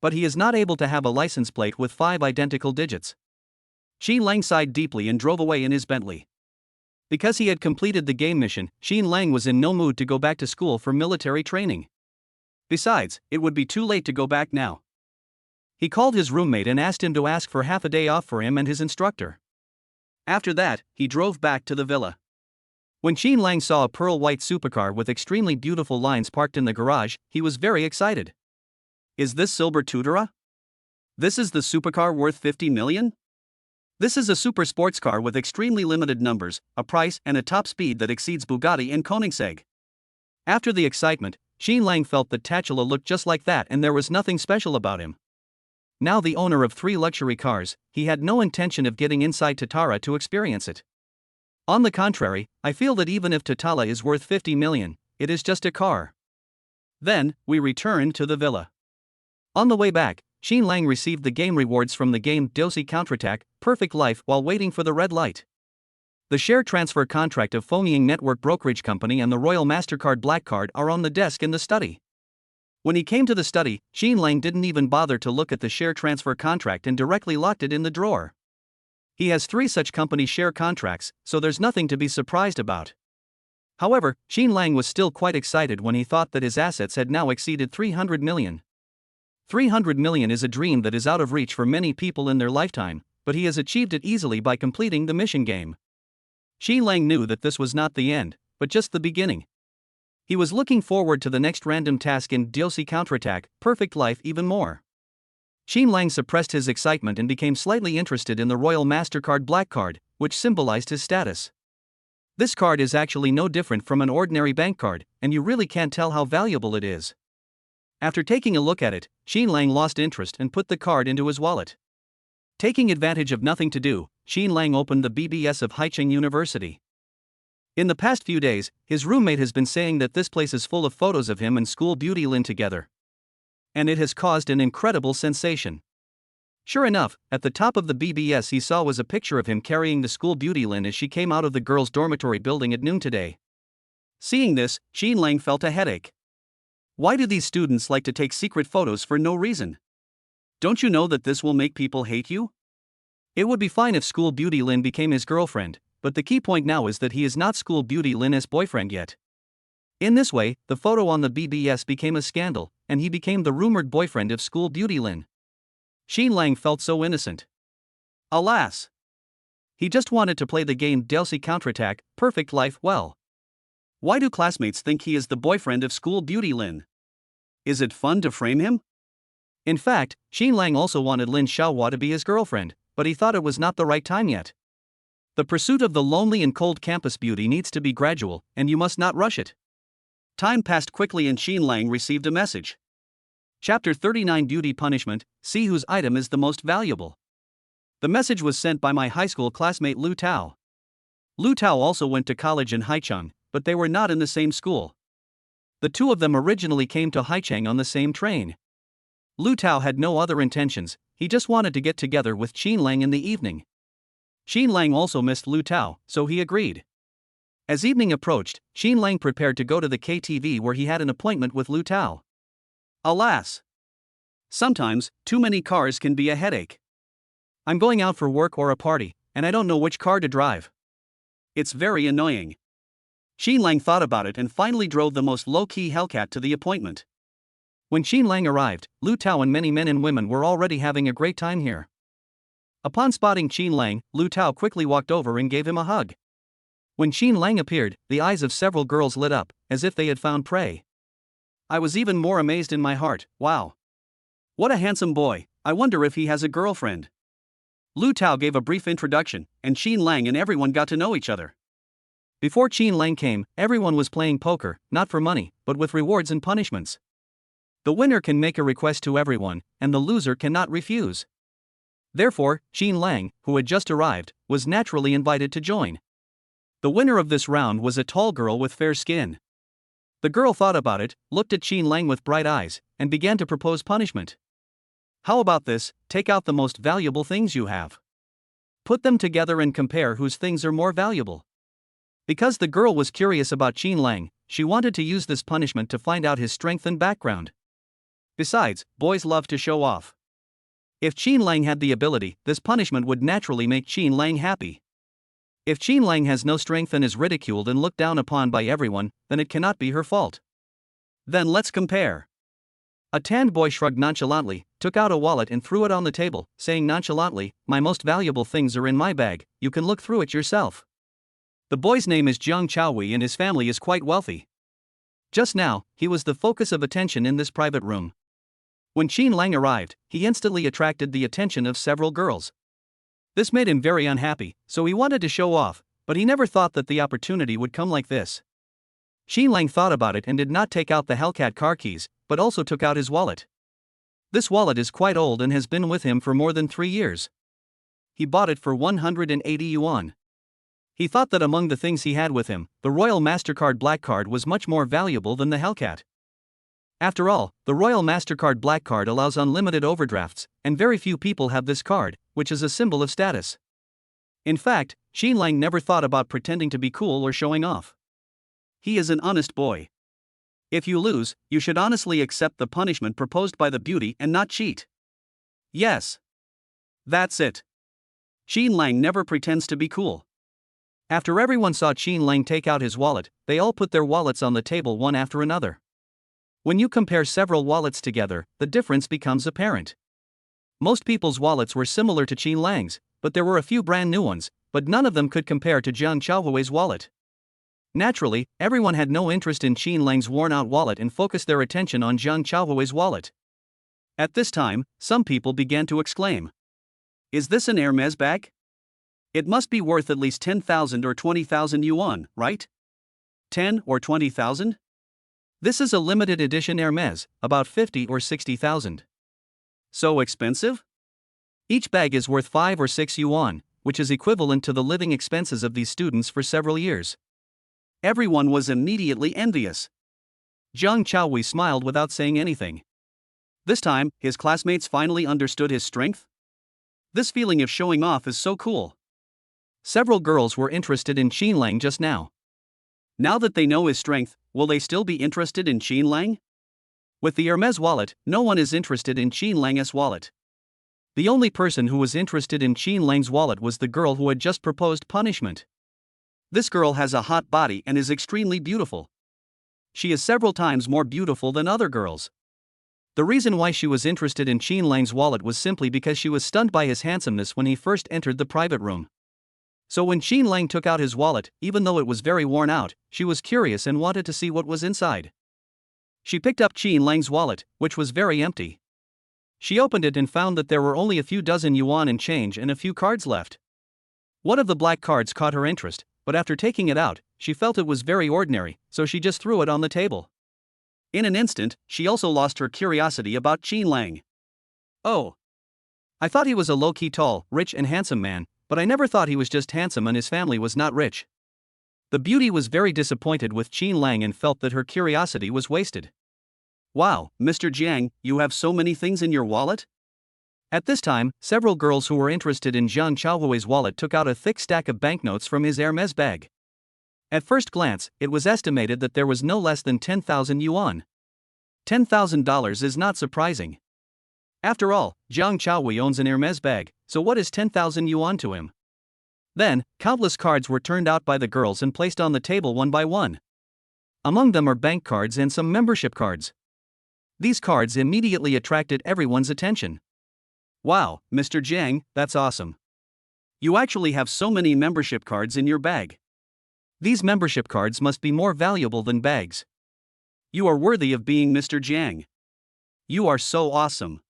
But he is not able to have a license plate with 5 identical digits. Qin Lang sighed deeply and drove away in his Bentley. Because he had completed the game mission, Qin Lang was in no mood to go back to school for military training. Besides, it would be too late to go back now. He called his roommate and asked him to ask for half a day off for him and his instructor. After that, he drove back to the villa. When Qin Lang saw a pearl-white supercar with extremely beautiful lines parked in the garage, he was very excited. Is this silver Tudora? This is the supercar worth 50 million? This is a super sports car with extremely limited numbers, a price and a top speed that exceeds Bugatti and Koenigsegg. After the excitement, Qin Lang felt that Tachula looked just like that and there was nothing special about him. Now the owner of 3 luxury cars, he had no intention of getting inside Tatara to experience it. On the contrary, I feel that even if Tatala is worth 50 million, it is just a car. Then, we returned to the villa. On the way back, Qin Lang received the game rewards from the game Dosi Counterattack, Perfect Life while waiting for the red light. The share transfer contract of Fonying Network Brokerage Company and the Royal MasterCard Black Card are on the desk in the study. When he came to the study, Qin Lang didn't even bother to look at the share transfer contract and directly locked it in the drawer. He has 3 such company share contracts, so there's nothing to be surprised about. However, Qin Lang was still quite excited when he thought that his assets had now exceeded 300 million. 300 million is a dream that is out of reach for many people in their lifetime, but he has achieved it easily by completing the mission game. Qin Lang knew that this was not the end, but just the beginning. He was looking forward to the next random task in Dosi Counterattack, Perfect Life even more. Qin Lang suppressed his excitement and became slightly interested in the Royal MasterCard Black Card, which symbolized his status. This card is actually no different from an ordinary bank card, and you really can't tell how valuable it is. After taking a look at it, Qin Lang lost interest and put the card into his wallet. Taking advantage of nothing to do, Qin Lang opened the BBS of Haicheng University. In the past few days, his roommate has been saying that this place is full of photos of him and school beauty Lin together. And it has caused an incredible sensation. Sure enough, at the top of the BBS he saw was a picture of him carrying the school beauty Lin as she came out of the girls' dormitory building at noon today. Seeing this, Qin Lang felt a headache. Why do these students like to take secret photos for no reason? Don't you know that this will make people hate you? It would be fine if school beauty Lin became his girlfriend, but the key point now is that he is not school beauty Lin's boyfriend yet. In this way, the photo on the BBS became a scandal, and he became the rumored boyfriend of school beauty Lin. Qin Lang felt so innocent. Alas! He just wanted to play the game Dosi Counterattack, Perfect Life well. Why do classmates think he is the boyfriend of school beauty Lin? Is it fun to frame him? In fact, Qin Lang also wanted Lin Xiaohua to be his girlfriend, but he thought it was not the right time yet. The pursuit of the lonely and cold campus beauty needs to be gradual, and you must not rush it. Time passed quickly and Qin Lang received a message. Chapter 39 Beauty Punishment, see whose item is the most valuable. The message was sent by my high school classmate Lu Tao. Lu Tao also went to college in Haicheng, but they were not in the same school. The two of them originally came to Haicheng on the same train. Lu Tao had no other intentions, he just wanted to get together with Qin Lang in the evening. Qin Lang also missed Lu Tao, so he agreed. As evening approached, Qin Lang prepared to go to the KTV where he had an appointment with Lu Tao. Alas! Sometimes, too many cars can be a headache. I'm going out for work or a party, and I don't know which car to drive. It's very annoying. Qin Lang thought about it and finally drove the most low-key Hellcat to the appointment. When Qin Lang arrived, Lu Tao and many men and women were already having a great time here. Upon spotting Qin Lang, Lu Tao quickly walked over and gave him a hug. When Qin Lang appeared, the eyes of several girls lit up, as if they had found prey. I was even more amazed in my heart. Wow! What a handsome boy, I wonder if he has a girlfriend. Lu Tao gave a brief introduction, and Qin Lang and everyone got to know each other. Before Qin Lang came, everyone was playing poker, not for money, but with rewards and punishments. The winner can make a request to everyone, and the loser cannot refuse. Therefore, Qin Lang, who had just arrived, was naturally invited to join. The winner of this round was a tall girl with fair skin. The girl thought about it, looked at Qin Lang with bright eyes, and began to propose punishment. How about this? Take out the most valuable things you have. Put them together and compare whose things are more valuable. Because the girl was curious about Qin Lang, she wanted to use this punishment to find out his strength and background. Besides, boys love to show off. If Qin Lang had the ability, this punishment would naturally make Qin Lang happy. If Qin Lang has no strength and is ridiculed and looked down upon by everyone, then it cannot be her fault. Then let's compare. A tanned boy shrugged nonchalantly, took out a wallet and threw it on the table, saying nonchalantly, "My most valuable things are in my bag, you can look through it yourself." The boy's name is Jiang Chaohui and his family is quite wealthy. Just now, he was the focus of attention in this private room. When Qin Lang arrived, he instantly attracted the attention of several girls. This made him very unhappy, so he wanted to show off, but he never thought that the opportunity would come like this. Qin Lang thought about it and did not take out the Hellcat car keys, but also took out his wallet. This wallet is quite old and has been with him for more than 3 years. He bought it for 180 yuan. He thought that among the things he had with him, the Royal MasterCard Black Card was much more valuable than the Hellcat. After all, the Royal MasterCard Black Card allows unlimited overdrafts, and very few people have this card, which is a symbol of status. In fact, Qin Lang never thought about pretending to be cool or showing off. He is an honest boy. If you lose, you should honestly accept the punishment proposed by the beauty and not cheat. Yes. That's it. Qin Lang never pretends to be cool. After everyone saw Qin Lang take out his wallet, they all put their wallets on the table one after another. When you compare several wallets together, the difference becomes apparent. Most people's wallets were similar to Qin Lang's, but there were a few brand new ones, but none of them could compare to Jiang Chaohui's wallet. Naturally, everyone had no interest in Qin Lang's worn-out wallet and focused their attention on Jiang Chaohui's wallet. At this time, some people began to exclaim, "Is this an Hermes bag? It must be worth at least 10,000 or 20,000 yuan, right? 10 or 20,000? This is a limited edition Hermes, about 50 or 60,000. So expensive? Each bag is worth 5 or 6 yuan, which is equivalent to the living expenses of these students for several years." Everyone was immediately envious. Jiang Chaohui smiled without saying anything. This time, his classmates finally understood his strength. This feeling of showing off is so cool. Several girls were interested in Qin Lang just now. Now that they know his strength, will they still be interested in Qin Lang? With the Hermes wallet, no one is interested in Qin Lang's wallet. The only person who was interested in Qin Lang's wallet was the girl who had just proposed punishment. This girl has a hot body and is extremely beautiful. She is several times more beautiful than other girls. The reason why she was interested in Qin Lang's wallet was simply because she was stunned by his handsomeness when he first entered the private room. So when Qin Lang took out his wallet, even though it was very worn out, she was curious and wanted to see what was inside. She picked up Qin Lang's wallet, which was very empty. She opened it and found that there were only a few dozen yuan in change and a few cards left. One of the black cards caught her interest, but after taking it out, she felt it was very ordinary, so she just threw it on the table. In an instant, she also lost her curiosity about Qin Lang. "Oh. I thought he was a low-key tall, rich and handsome man, but I never thought he was just handsome and his family was not rich." The beauty was very disappointed with Qin Lang and felt that her curiosity was wasted. "Wow, Mr. Jiang, you have so many things in your wallet?" At this time, several girls who were interested in Jiang Chaohui's wallet took out a thick stack of banknotes from his Hermes bag. At first glance, it was estimated that there was no less than 10,000 yuan. $10,000 is not surprising. After all, Jiang Chaohui owns an Hermes bag, so what is 10,000 yuan to him? Then, countless cards were turned out by the girls and placed on the table one by one. Among them are bank cards and some membership cards. These cards immediately attracted everyone's attention. "Wow, Mr. Jiang, that's awesome. You actually have so many membership cards in your bag. These membership cards must be more valuable than bags. You are worthy of being Mr. Jiang. You are so awesome."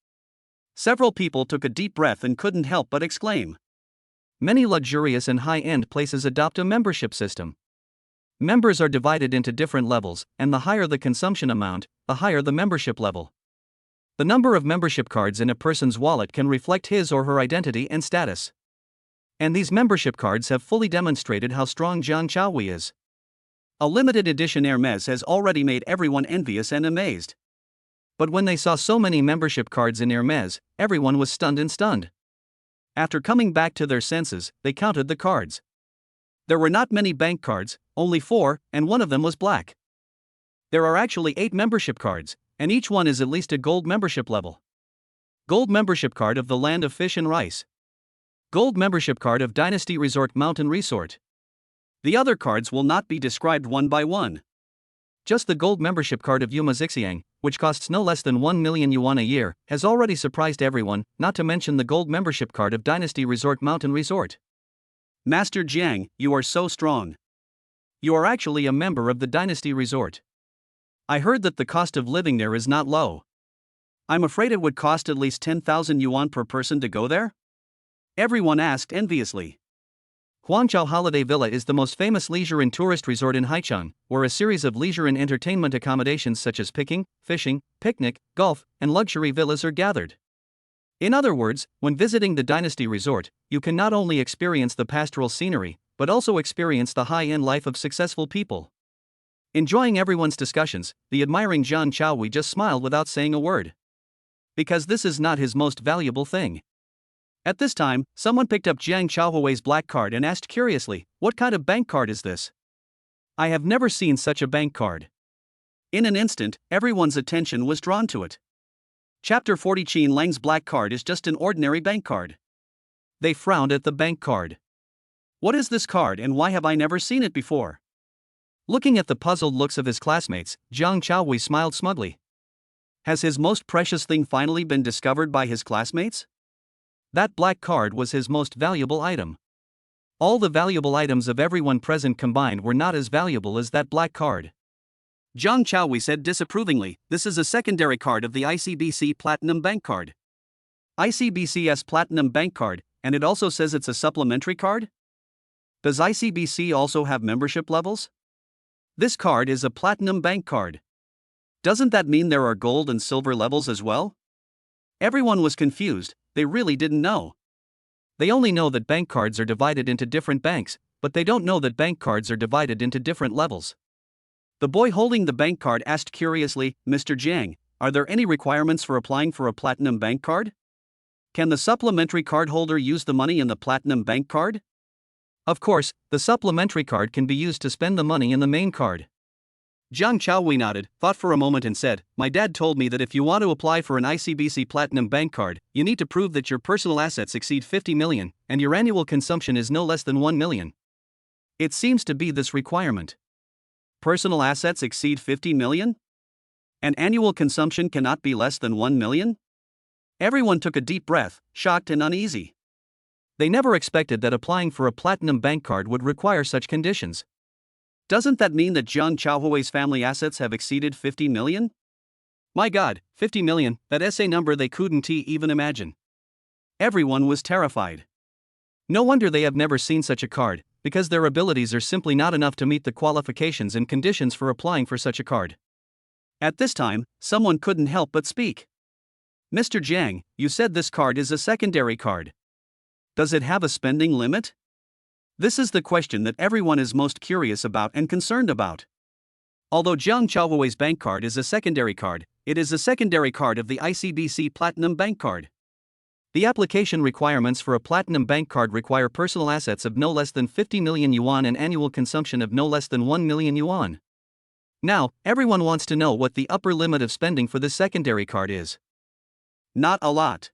Several people took a deep breath and couldn't help but exclaim. Many luxurious and high-end places adopt a membership system. Members are divided into different levels, and the higher the consumption amount, the higher the membership level. The number of membership cards in a person's wallet can reflect his or her identity and status. And these membership cards have fully demonstrated how strong Jiang Chaohui is. A limited edition Hermes has already made everyone envious and amazed. But when they saw so many membership cards in Hermes, everyone was stunned. After coming back to their senses, they counted the cards. There were not many bank cards, only 4, and one of them was black. There are actually 8 membership cards, and each one is at least a gold membership level. Gold membership card of the Land of Fish and Rice. Gold membership card of Dynasty Resort Mountain Resort. The other cards will not be described one by one. Just the gold membership card of Yumixiang, which costs no less than 1 million yuan a year, has already surprised everyone, not to mention the gold membership card of Dynasty Resort Mountain Resort. "Master Jiang, you are so strong. You are actually a member of the Dynasty Resort. I heard that the cost of living there is not low. I'm afraid it would cost at least 10,000 yuan per person to go there? Everyone asked enviously. Huangqiao Holiday Villa is the most famous leisure and tourist resort in Haicheng, where a series of leisure and entertainment accommodations such as picking, fishing, picnic, golf, and luxury villas are gathered. In other words, when visiting the Dynasty Resort, you can not only experience the pastoral scenery, but also experience the high-end life of successful people. Enjoying everyone's discussions, the admiring Zhang Chaohui just smiled without saying a word. Because this is not his most valuable thing. At this time, someone picked up Zhang Chaohui's black card and asked curiously, "What kind of bank card is this? I have never seen such a bank card." In an instant, everyone's attention was drawn to it. Chapter 40 Qin Lang's black card is just an ordinary bank card. They frowned at the bank card. What is this card and why have I never seen it before? Looking at the puzzled looks of his classmates, Zhang Chaohui smiled smugly. Has his most precious thing finally been discovered by his classmates? That black card was his most valuable item. All the valuable items of everyone present combined were not as valuable as that black card. Zhang Chaohui said disapprovingly, "This is a secondary card of the ICBC Platinum Bank Card." ICBC's Platinum Bank Card, and it also says it's a supplementary card? Does ICBC also have membership levels? This card is a Platinum Bank Card. Doesn't that mean there are gold and silver levels as well? Everyone was confused, they really didn't know. They only know that bank cards are divided into different banks, but they don't know that bank cards are divided into different levels. The boy holding the bank card asked curiously, "Mr. Jiang, are there any requirements for applying for a Platinum Bank Card? Can the supplementary card holder use the money in the Platinum Bank Card?" Of course, the supplementary card can be used to spend the money in the main card. Zhang Chaohui nodded, thought for a moment and said, "My dad told me that if you want to apply for an ICBC Platinum Bank Card, you need to prove that your personal assets exceed 50 million, and your annual consumption is no less than 1 million. It seems to be this requirement. Personal assets exceed 50 million? And annual consumption cannot be less than 1 million? Everyone took a deep breath, shocked and uneasy. They never expected that applying for a Platinum Bank Card would require such conditions. Doesn't that mean that Zhang Chaohui's family assets have exceeded 50 million? My God, 50 million, that is a number they couldn't even imagine. Everyone was terrified. No wonder they have never seen such a card, because their abilities are simply not enough to meet the qualifications and conditions for applying for such a card. At this time, someone couldn't help but speak. "Mr. Jiang, you said this card is a secondary card. Does it have a spending limit?" This is the question that everyone is most curious about and concerned about. Although Zhang Chaohui's bank card is a secondary card, it is a secondary card of the ICBC Platinum Bank Card. The application requirements for a Platinum Bank Card require personal assets of no less than 50 million yuan and annual consumption of no less than 1 million yuan. Now, everyone wants to know what the upper limit of spending for this secondary card is. Not a lot.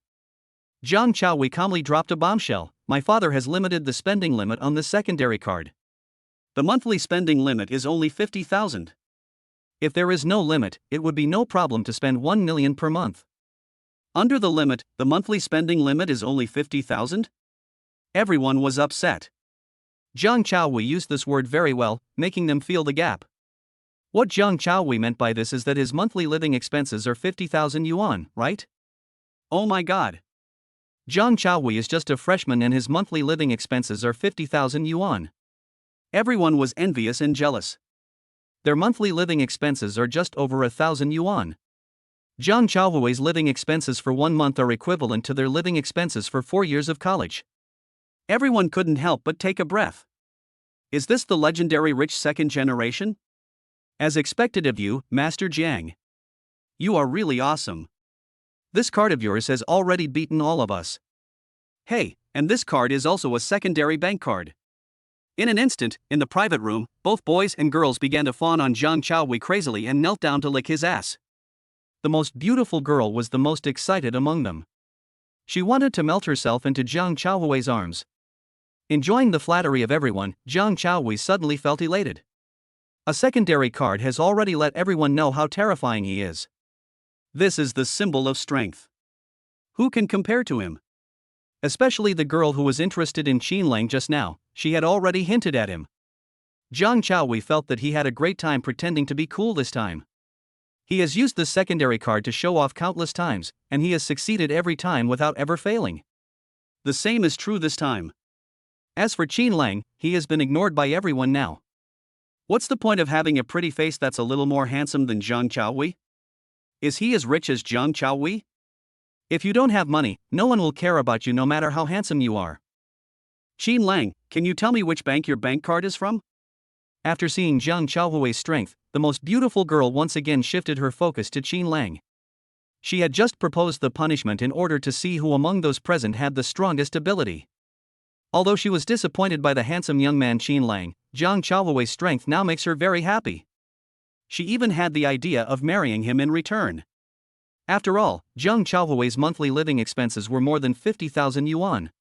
Zhang Chaohui calmly dropped a bombshell. "My father has limited the spending limit on this secondary card. The monthly spending limit is only 50,000. If there is no limit, it would be no problem to spend 1 million per month. Under the limit, the monthly spending limit is only 50,000? Everyone was upset. Zhang Chaohui used this word very well, making them feel the gap. What Zhang Chaohui meant by this is that his monthly living expenses are 50,000 yuan, right? Oh my God. Zhang Chaohui is just a freshman and his monthly living expenses are 50,000 yuan. Everyone was envious and jealous. Their monthly living expenses are just over 1,000 yuan. Zhang Chaohui's living expenses for 1 month are equivalent to their living expenses for 4 years of college. Everyone couldn't help but take a breath. Is this the legendary rich second generation? As expected of you, Master Jiang. You are really awesome. This card of yours has already beaten all of us. Hey, and this card is also a secondary bank card. In an instant, in the private room, both boys and girls began to fawn on Zhang Chaohui crazily and knelt down to lick his ass. The most beautiful girl was the most excited among them. She wanted to melt herself into Zhang Chaohui's arms. Enjoying the flattery of everyone, Zhang Chaohui suddenly felt elated. A secondary card has already let everyone know how terrifying he is. This is the symbol of strength. Who can compare to him? Especially the girl who was interested in Qin Lang just now, she had already hinted at him. Zhang Chaohui felt that he had a great time pretending to be cool this time. He has used the secondary card to show off countless times, and he has succeeded every time without ever failing. The same is true this time. As for Qin Lang, he has been ignored by everyone now. What's the point of having a pretty face that's a little more handsome than Zhang Chaohui? Is he as rich as Zhang Chaohui? If you don't have money, no one will care about you no matter how handsome you are. Qin Lang, can you tell me which bank your bank card is from? After seeing Zhang Chaohui's strength, the most beautiful girl once again shifted her focus to Qin Lang. She had just proposed the punishment in order to see who among those present had the strongest ability. Although she was disappointed by the handsome young man Qin Lang, Zhang Chaohui's strength now makes her very happy. She even had the idea of marrying him in return. After all, Zhang Chaohui's monthly living expenses were more than 50,000 yuan.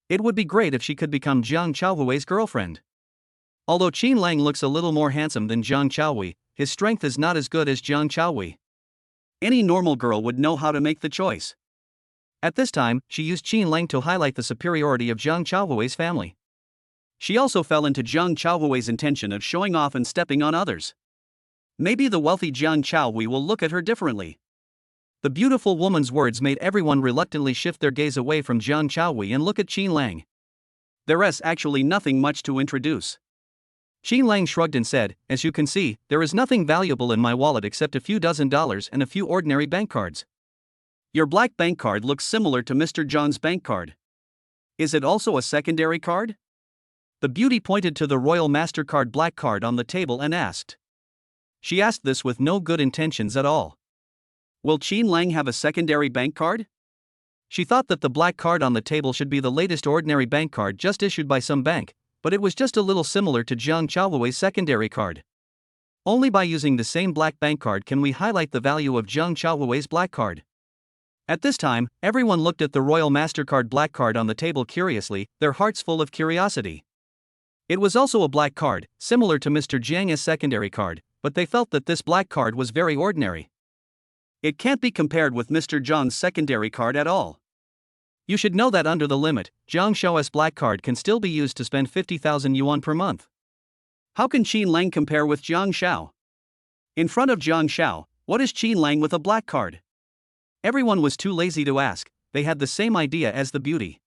It would be great if she could become Zhang Chaohui's girlfriend. Although Qin Lang looks a little more handsome than Zhang Chaohui, his strength is not as good as Zhang Chaohui. Any normal girl would know how to make the choice. At this time, she used Qin Lang to highlight the superiority of Zhang Chaohui's family. She also fell into Zhang Chaohui's intention of showing off and stepping on others. Maybe the wealthy Zhang Chaohui will look at her differently. The beautiful woman's words made everyone reluctantly shift their gaze away from Zhang Chaohui and look at Qin Lang. There's actually nothing much to introduce. Qin Lang shrugged and said, "As you can see, there is nothing valuable in my wallet except a few dozen dollars and a few ordinary bank cards. Your black bank card looks similar to Mr. Zhang's bank card. Is it also a secondary card?" The beauty pointed to the Royal MasterCard black card on the table and asked. She asked this with no good intentions at all. Will Qin Lang have a secondary bank card? She thought that the black card on the table should be the latest ordinary bank card just issued by some bank, but it was just a little similar to Zhang Chaohui's secondary card. Only by using the same black bank card can we highlight the value of Zhang Chaohui's black card. At this time, everyone looked at the Royal MasterCard black card on the table curiously, their hearts full of curiosity. It was also a black card, similar to Mr. Jiang's secondary card, but they felt that this black card was very ordinary. It can't be compared with Mr. Zhang's secondary card at all. You should know that under the limit, Zhang Xiao's black card can still be used to spend 50,000 yuan per month. How can Qin Lang compare with Zhang Xiao? In front of Zhang Xiao, what is Qin Lang with a black card? Everyone was too lazy to ask, they had the same idea as the beauty.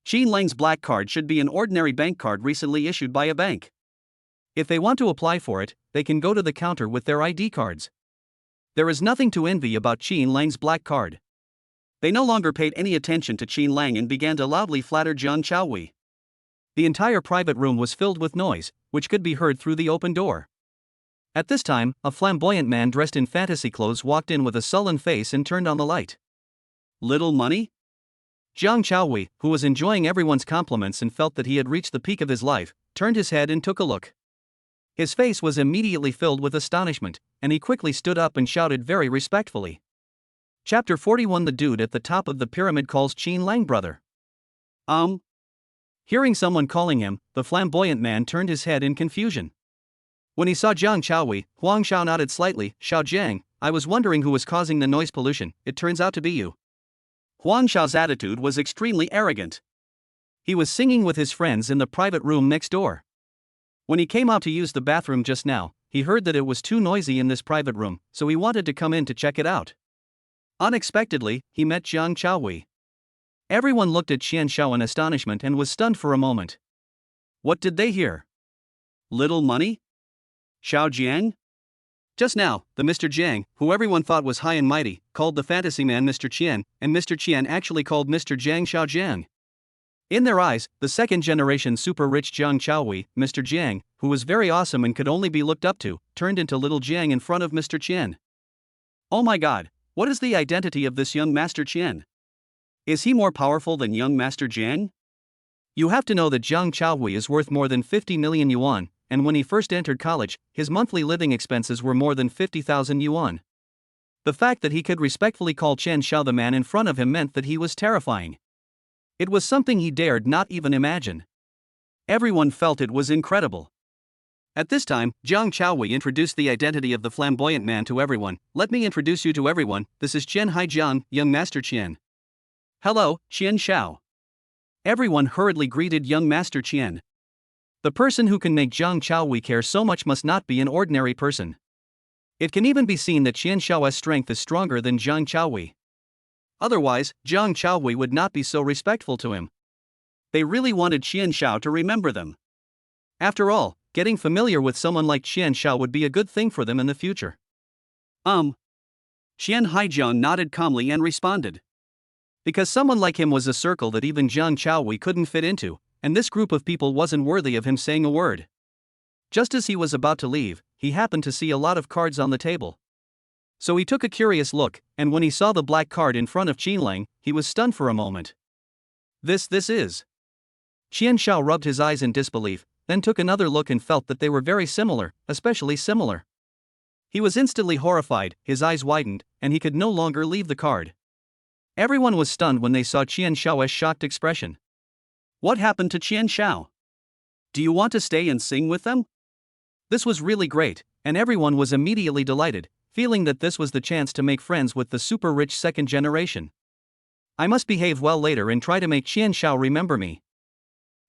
Qin Lang's black card should be an ordinary bank card recently issued by a bank. If they want to apply for it, they can go to the counter with their ID cards. There is nothing to envy about Qin Lang's black card. They no longer paid any attention to Qin Lang and began to loudly flatter Zhang Chaohui. The entire private room was filled with noise, which could be heard through the open door. At this time, a flamboyant man dressed in fantasy clothes walked in with a sullen face and turned on the light. Little money? Zhang Chaohui, who was enjoying everyone's compliments and felt that he had reached the peak of his life, turned his head and took a look. His face was immediately filled with astonishment, and he quickly stood up and shouted very respectfully. Chapter 41. The dude at the top of the pyramid calls Qin Lang brother. Hearing someone calling him, the flamboyant man turned his head in confusion. When he saw Zhang Chaohui, Huang Xiao nodded slightly. "Xiao Jiang, I was wondering who was causing the noise pollution. It turns out to be you." Huang Xiao's attitude was extremely arrogant. He was singing with his friends in the private room next door. When he came out to use the bathroom just now, he heard that it was too noisy in this private room, so he wanted to come in to check it out. Unexpectedly, he met Zhang Chaohui. Everyone looked at Qian Xiao in astonishment and was stunned for a moment. What did they hear? Little money? Xiao Jiang? Just now, the Mr. Jiang, who everyone thought was high and mighty, called the fantasy man Mr. Qian, and Mr. Qian actually called Mr. Jiang Xiao Jiang. In their eyes, the second-generation super-rich Zhang Chaohui, Mr. Jiang, who was very awesome and could only be looked up to, turned into little Jiang in front of Mr. Qian. Oh my god, what is the identity of this young Master Qian? Is he more powerful than young Master Jiang? You have to know that Zhang Chaohui is worth more than 50 million yuan, and when he first entered college, his monthly living expenses were more than 50,000 yuan. The fact that he could respectfully call Chen Xiao the man in front of him meant that he was terrifying. It was something he dared not even imagine. Everyone felt it was incredible. At this time, Zhang Chaohui introduced the identity of the flamboyant man to everyone. "Let me introduce you to everyone, this is Chen Haijian, young Master Qian." "Hello, Qian Xiao." Everyone hurriedly greeted young Master Qian. The person who can make Zhang Chaohui care so much must not be an ordinary person. It can even be seen that Qian Shao's strength is stronger than Zhang Chaohui. Otherwise, Zhang Chaohui would not be so respectful to him. They really wanted Qian Shao to remember them. After all, getting familiar with someone like Qian Shao would be a good thing for them in the future. Qian Haijian nodded calmly and responded. Because someone like him was a circle that even Zhang Chaohui couldn't fit into, and this group of people wasn't worthy of him saying a word. Just as he was about to leave, he happened to see a lot of cards on the table. So he took a curious look, and when he saw the black card in front of Qinlang, he was stunned for a moment. This is. Qian Shao rubbed his eyes in disbelief, then took another look and felt that they were very similar, especially similar. He was instantly horrified, his eyes widened, and he could no longer leave the card. Everyone was stunned when they saw Qian Shao's shocked expression. What happened to Qian Shao? Do you want to stay and sing with them? This was really great, and everyone was immediately delighted, feeling that this was the chance to make friends with the super rich second generation. I must behave well later and try to make Qian Shao remember me.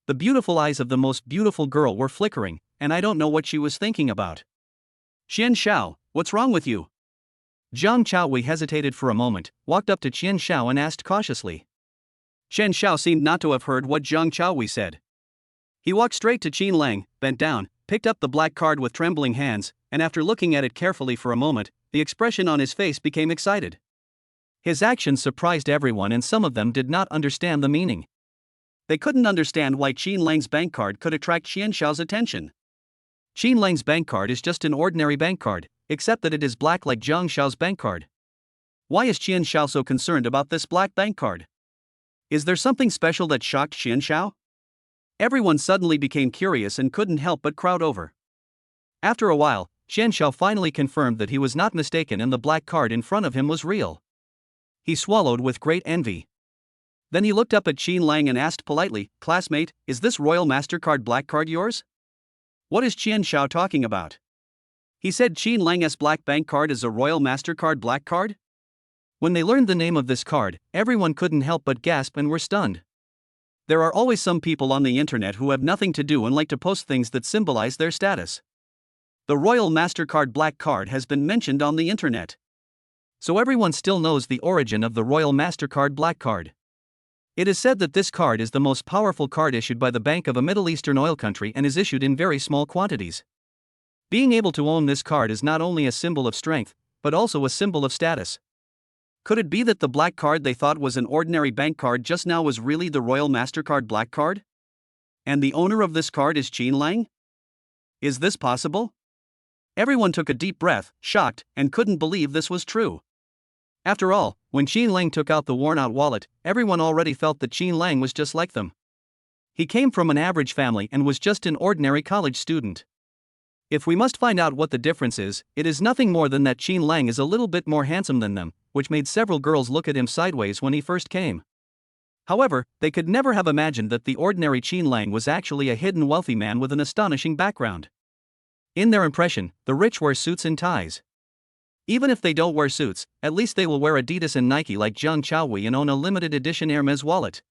The beautiful eyes of the most beautiful girl were flickering, and I don't know what she was thinking about. Qian Shao, what's wrong with you? Zhang Chaohui hesitated for a moment, walked up to Qian Shao and asked cautiously. Qian Shao seemed not to have heard what Zhang Chaohui said. He walked straight to Qinlang, bent down, picked up the black card with trembling hands, and after looking at it carefully for a moment, the expression on his face became excited. His actions surprised everyone and some of them did not understand the meaning. They couldn't understand why Qinlang's bank card could attract Qian Shao's attention. Qinlang's bank card is just an ordinary bank card, except that it is black like Zhang Shao's bank card. Why is Qian Shao so concerned about this black bank card? Is there something special that shocked Qian Shao? Everyone suddenly became curious and couldn't help but crowd over. After a while, Qian Shao finally confirmed that he was not mistaken and the black card in front of him was real. He swallowed with great envy. Then he looked up at Qinlang and asked politely, "Classmate, is this Royal MasterCard black card yours?" What is Qian Shao talking about? He said Qinlang's black bank card is a Royal MasterCard black card? When they learned the name of this card, everyone couldn't help but gasp and were stunned. There are always some people on the internet who have nothing to do and like to post things that symbolize their status. The Royal MasterCard black card has been mentioned on the internet. So everyone still knows the origin of the Royal MasterCard black card. It is said that this card is the most powerful card issued by the bank of a Middle Eastern oil country and is issued in very small quantities. Being able to own this card is not only a symbol of strength, but also a symbol of status. Could it be that the black card they thought was an ordinary bank card just now was really the Royal MasterCard black card? And the owner of this card is Qinlang? Is this possible? Everyone took a deep breath, shocked, and couldn't believe this was true. After all, when Qinlang took out the worn-out wallet, everyone already felt that Qinlang was just like them. He came from an average family and was just an ordinary college student. If we must find out what the difference is, it is nothing more than that Qinlang is a little bit more handsome than them, which made several girls look at him sideways when he first came. However, they could never have imagined that the ordinary Qinlang was actually a hidden wealthy man with an astonishing background. In their impression, the rich wear suits and ties. Even if they don't wear suits, at least they will wear Adidas and Nike like Zhang Chaohui and own a limited edition Hermes wallet.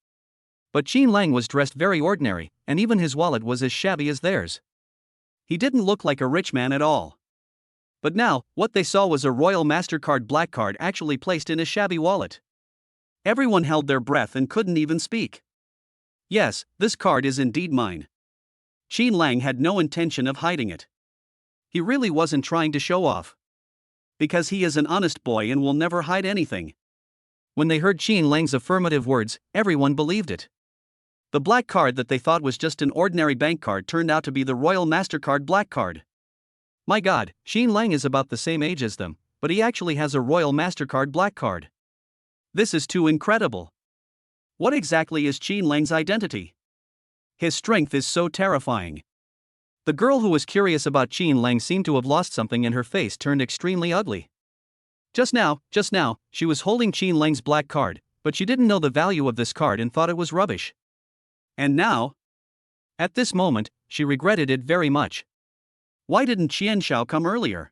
But Qinlang was dressed very ordinary, and even his wallet was as shabby as theirs. He didn't look like a rich man at all. But now, what they saw was a Royal MasterCard black card actually placed in a shabby wallet. Everyone held their breath and couldn't even speak. Yes, this card is indeed mine. Qinlang had no intention of hiding it. He really wasn't trying to show off. Because he is an honest boy and will never hide anything. When they heard Qinlang's affirmative words, everyone believed it. The black card that they thought was just an ordinary bank card turned out to be the Royal MasterCard black card. My God, Qinlang is about the same age as them, but he actually has a Royal MasterCard black card. This is too incredible. What exactly is Qinlang's identity? His strength is so terrifying. The girl who was curious about Qinlang seemed to have lost something and her face turned extremely ugly. Just now, she was holding Qinlang's black card, but she didn't know the value of this card and thought it was rubbish. And now? At this moment, she regretted it very much. Why didn't Qian Shao come earlier?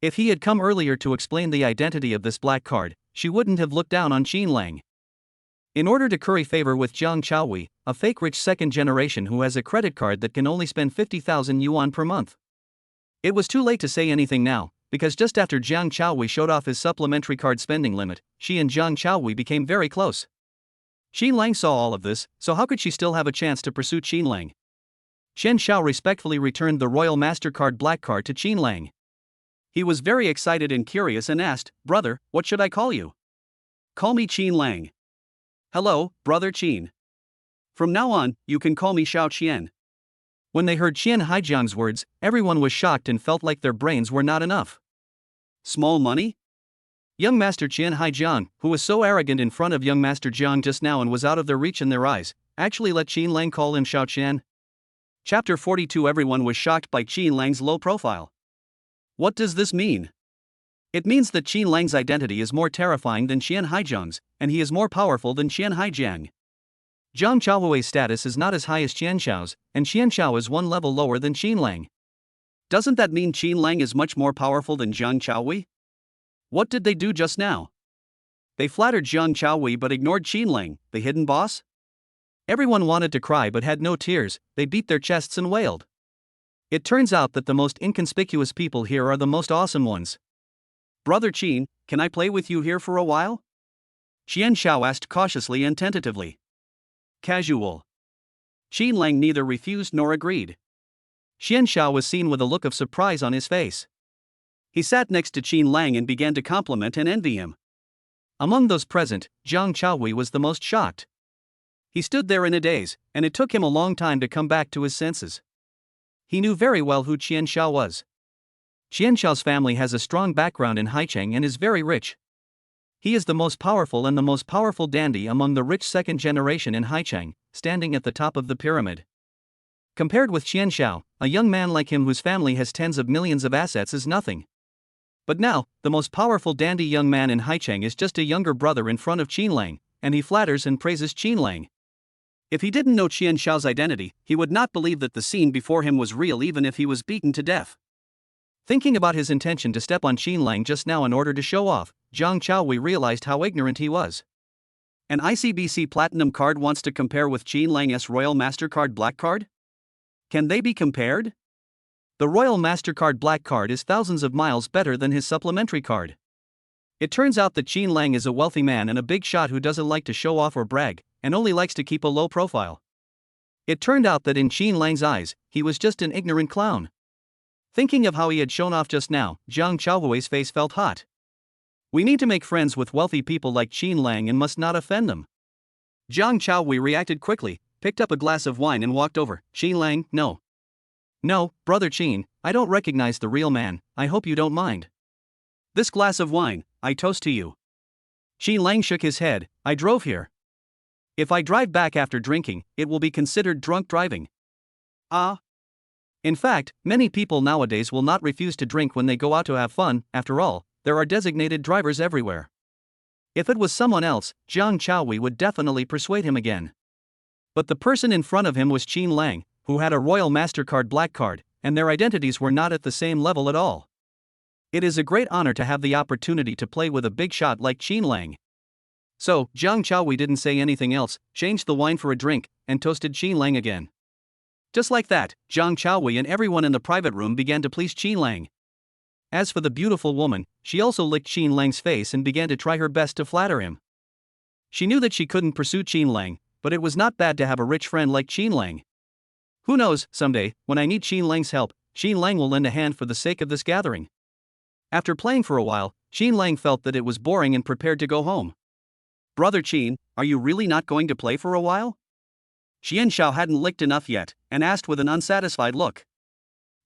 If he had come earlier to explain the identity of this black card, she wouldn't have looked down on Qinlang. In order to curry favor with Zhang Chaohui, a fake rich second generation who has a credit card that can only spend 50,000 yuan per month. It was too late to say anything now, because just after Jiang Chaohui showed off his supplementary card spending limit, she and Jiang Chaohui became very close. Qin Lang saw all of this, so how could she still have a chance to pursue Qin Lang? Chen Xiao respectfully returned the Royal MasterCard Black Card to Qin Lang. He was very excited and curious and asked, "Brother, what should I call you?" "Call me Qin Lang." "Hello, Brother Qin. From now on, you can call me Xiao Qian." When they heard Qian Haijiang's words, everyone was shocked and felt like their brains were not enough. Small money? Young Master Qian Haijiang, who was so arrogant in front of young Master Jiang just now and was out of their reach in their eyes, actually let Qin Lang call him Xiao Qian. Chapter 42. Everyone was shocked by Qin Lang's low profile. What does this mean? It means that Qin Lang's identity is more terrifying than Qian Haijiang's, and he is more powerful than Qian Haijiang. Jiang Chaohui's status is not as high as Qian Xiao's, and Qian Xiao is one level lower than Qin Lang. Doesn't that mean Qin Lang is much more powerful than Jiang Chaohui? What did they do just now? They flattered Jiang Chaohui but ignored Qin Lang, the hidden boss? Everyone wanted to cry but had no tears. They beat their chests and wailed. It turns out that the most inconspicuous people here are the most awesome ones. "Brother Qin, can I play with you here for a while?" Qian Xiao asked cautiously and tentatively. Casual. Qin Lang neither refused nor agreed. Qian Xiao was seen with a look of surprise on his face. He sat next to Qin Lang and began to compliment and envy him. Among those present, Jiang Chaohui was the most shocked. He stood there in a daze, and it took him a long time to come back to his senses. He knew very well who Qian Xiao was. Qian Xiao's family has a strong background in Haicheng and is very rich. He is the most powerful and the most powerful dandy among the rich second generation in Haicheng, standing at the top of the pyramid. Compared with Qian Xiao, a young man like him whose family has tens of millions of assets is nothing. But now, the most powerful dandy young man in Haicheng is just a younger brother in front of Qin Lang, and he flatters and praises Qin Lang. If he didn't know Qian Xiao's identity, he would not believe that the scene before him was real even if he was beaten to death. Thinking about his intention to step on Qin Lang just now in order to show off, Jiang Chaohui realized how ignorant he was. An ICBC Platinum card wants to compare with Qin Lang's Royal MasterCard Black Card? Can they be compared? The Royal MasterCard Black Card is thousands of miles better than his supplementary card. It turns out that Qin Lang is a wealthy man and a big shot who doesn't like to show off or brag, and only likes to keep a low profile. It turned out that in Qin Lang's eyes, he was just an ignorant clown. Thinking of how he had shown off just now, Jiang Chaohui's face felt hot. We need to make friends with wealthy people like Qin Lang and must not offend them. Jiang Chaohui reacted quickly, picked up a glass of wine and walked over. "Qin Lang, no. No, Brother Qin, I don't recognize the real man, I hope you don't mind. This glass of wine, I toast to you." Qin Lang shook his head. "I drove here. If I drive back after drinking, it will be considered drunk driving." Ah. In fact, many people nowadays will not refuse to drink when they go out to have fun. After all, there are designated drivers everywhere. If it was someone else, Jiang Chaohui would definitely persuade him again. But the person in front of him was Qin Lang, who had a Royal MasterCard Black Card, and their identities were not at the same level at all. It is a great honor to have the opportunity to play with a big shot like Qin Lang. So, Jiang Chaohui didn't say anything else, changed the wine for a drink, and toasted Qin Lang again. Just like that, Jiang Chaohui and everyone in the private room began to please Qin Lang. As for the beautiful woman, she also licked Qin Lang's face and began to try her best to flatter him. She knew that she couldn't pursue Qin Lang, but it was not bad to have a rich friend like Qin Lang. Who knows, someday, when I need Qin Lang's help, Qin Lang will lend a hand for the sake of this gathering. After playing for a while, Qin Lang felt that it was boring and prepared to go home. "Brother Qin, are you really not going to play for a while?" Qian Xiao hadn't licked enough yet, and asked with an unsatisfied look.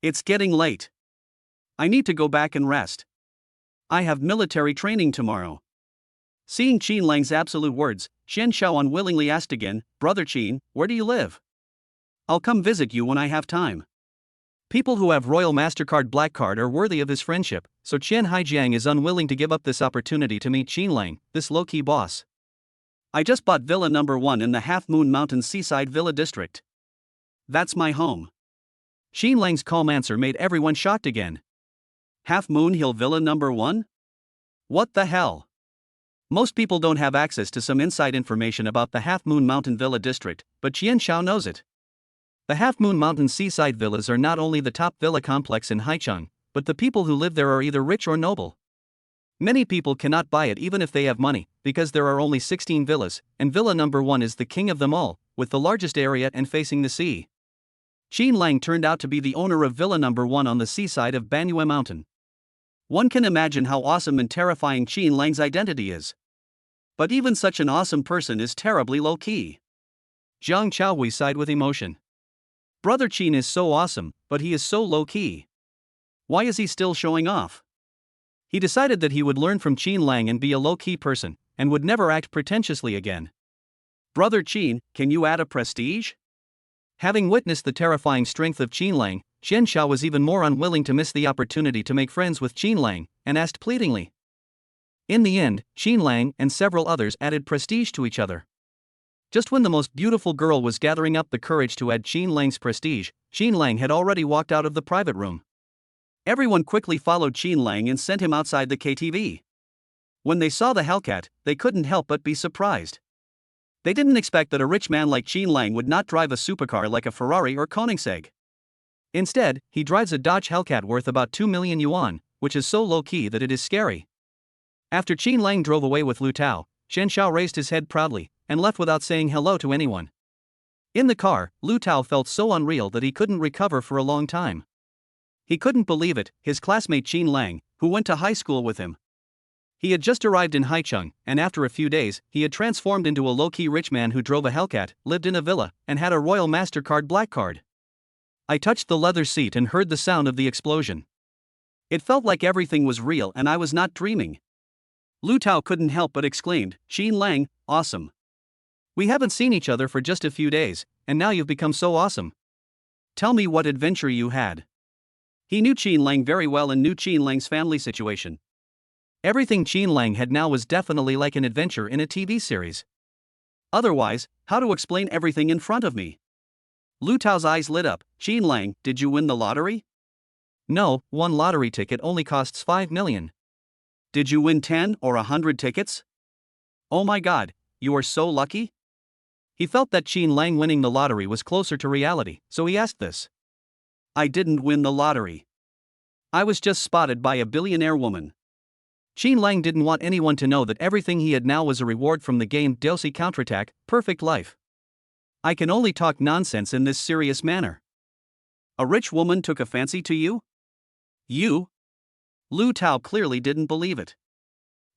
"It's getting late. I need to go back and rest. I have military training tomorrow." Seeing Qin Lang's absolute words, Qian Xiao unwillingly asked again, "Brother Qin, where do you live? I'll come visit you when I have time." People who have Royal MasterCard Black Card are worthy of his friendship, so Qian Haijiang is unwilling to give up this opportunity to meet Qin Lang, this low-key boss. "I just bought Villa number 1 in the Half Moon Mountain Seaside Villa District. That's my home." Qin Lang's calm answer made everyone shocked again. Half Moon Hill Villa number 1? What the hell? Most people don't have access to some inside information about the Half Moon Mountain Villa district, but Qian Xiao knows it. The Half Moon Mountain seaside villas are not only the top villa complex in Haicheng, but the people who live there are either rich or noble. Many people cannot buy it even if they have money, because there are only 16 villas, and villa number 1 is the king of them all, with the largest area and facing the sea. Qin Lang turned out to be the owner of villa number 1 on the seaside of Banyue Mountain. One can imagine how awesome and terrifying Qin Lang's identity is. But even such an awesome person is terribly low-key. Zhang Chaohui sighed with emotion. Brother Qin is so awesome, but he is so low-key. Why is he still showing off? He decided that he would learn from Qin Lang and be a low-key person, and would never act pretentiously again. Brother Qin, can you add a prestige? Having witnessed the terrifying strength of Qin Lang, Xian Xiao was even more unwilling to miss the opportunity to make friends with Qin Lang, and asked pleadingly. In the end, Qin Lang and several others added prestige to each other. Just when the most beautiful girl was gathering up the courage to add Qin Lang's prestige, Qin Lang had already walked out of the private room. Everyone quickly followed Qin Lang and sent him outside the KTV. When they saw the Hellcat, they couldn't help but be surprised. They didn't expect that a rich man like Qin Lang would not drive a supercar like a Ferrari or Koenigsegg. Instead, he drives a Dodge Hellcat worth about 2 million yuan, which is so low-key that it is scary. After Qin Lang drove away with Lu Tao, Shen Xiao raised his head proudly, and left without saying hello to anyone. In the car, Lu Tao felt so unreal that he couldn't recover for a long time. He couldn't believe it, his classmate Qin Lang, who went to high school with him. He had just arrived in Haicheng, and after a few days, he had transformed into a low-key rich man who drove a Hellcat, lived in a villa, and had a Royal MasterCard black card. I touched the leather seat and heard the sound of the explosion. It felt like everything was real and I was not dreaming. Lu Tao couldn't help but exclaimed, Qin Lang, awesome. We haven't seen each other for just a few days, and now you've become so awesome. Tell me what adventure you had. He knew Qin Lang very well and knew Qin Lang's family situation. Everything Qin Lang had now was definitely like an adventure in a TV series. Otherwise, how to explain everything in front of me? Lu Tao's eyes lit up. Qin Lang, did you win the lottery? No, one lottery ticket only costs 5 million. Did you win 10 or 100 tickets? Oh my god, you are so lucky? He felt that Qin Lang winning the lottery was closer to reality, so he asked this. I didn't win the lottery. I was just spotted by a billionaire woman. Qin Lang didn't want anyone to know that everything he had now was a reward from the game Dosi Counterattack, Perfect Life. I can only talk nonsense in this serious manner. A rich woman took a fancy to you? You? Lu Tao clearly didn't believe it.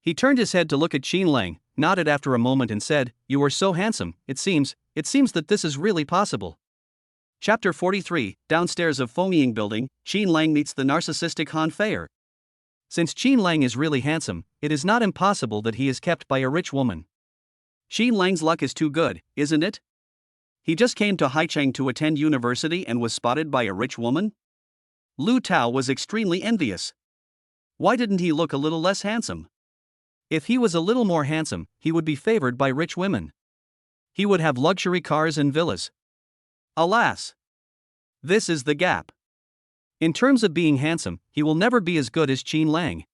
He turned his head to look at Qin Lang, nodded after a moment and said, You are so handsome, it seems that this is really possible. Chapter 43, Downstairs of Fomying Building, Qin Lang meets the narcissistic Han Feier. Since Qin Lang is really handsome, it is not impossible that he is kept by a rich woman. Qin Lang's luck is too good, isn't it? He just came to Haicheng to attend university and was spotted by a rich woman? Lu Tao was extremely envious. Why didn't he look a little less handsome? If he was a little more handsome, he would be favored by rich women. He would have luxury cars and villas. Alas! This is the gap. In terms of being handsome, he will never be as good as Qin Lang.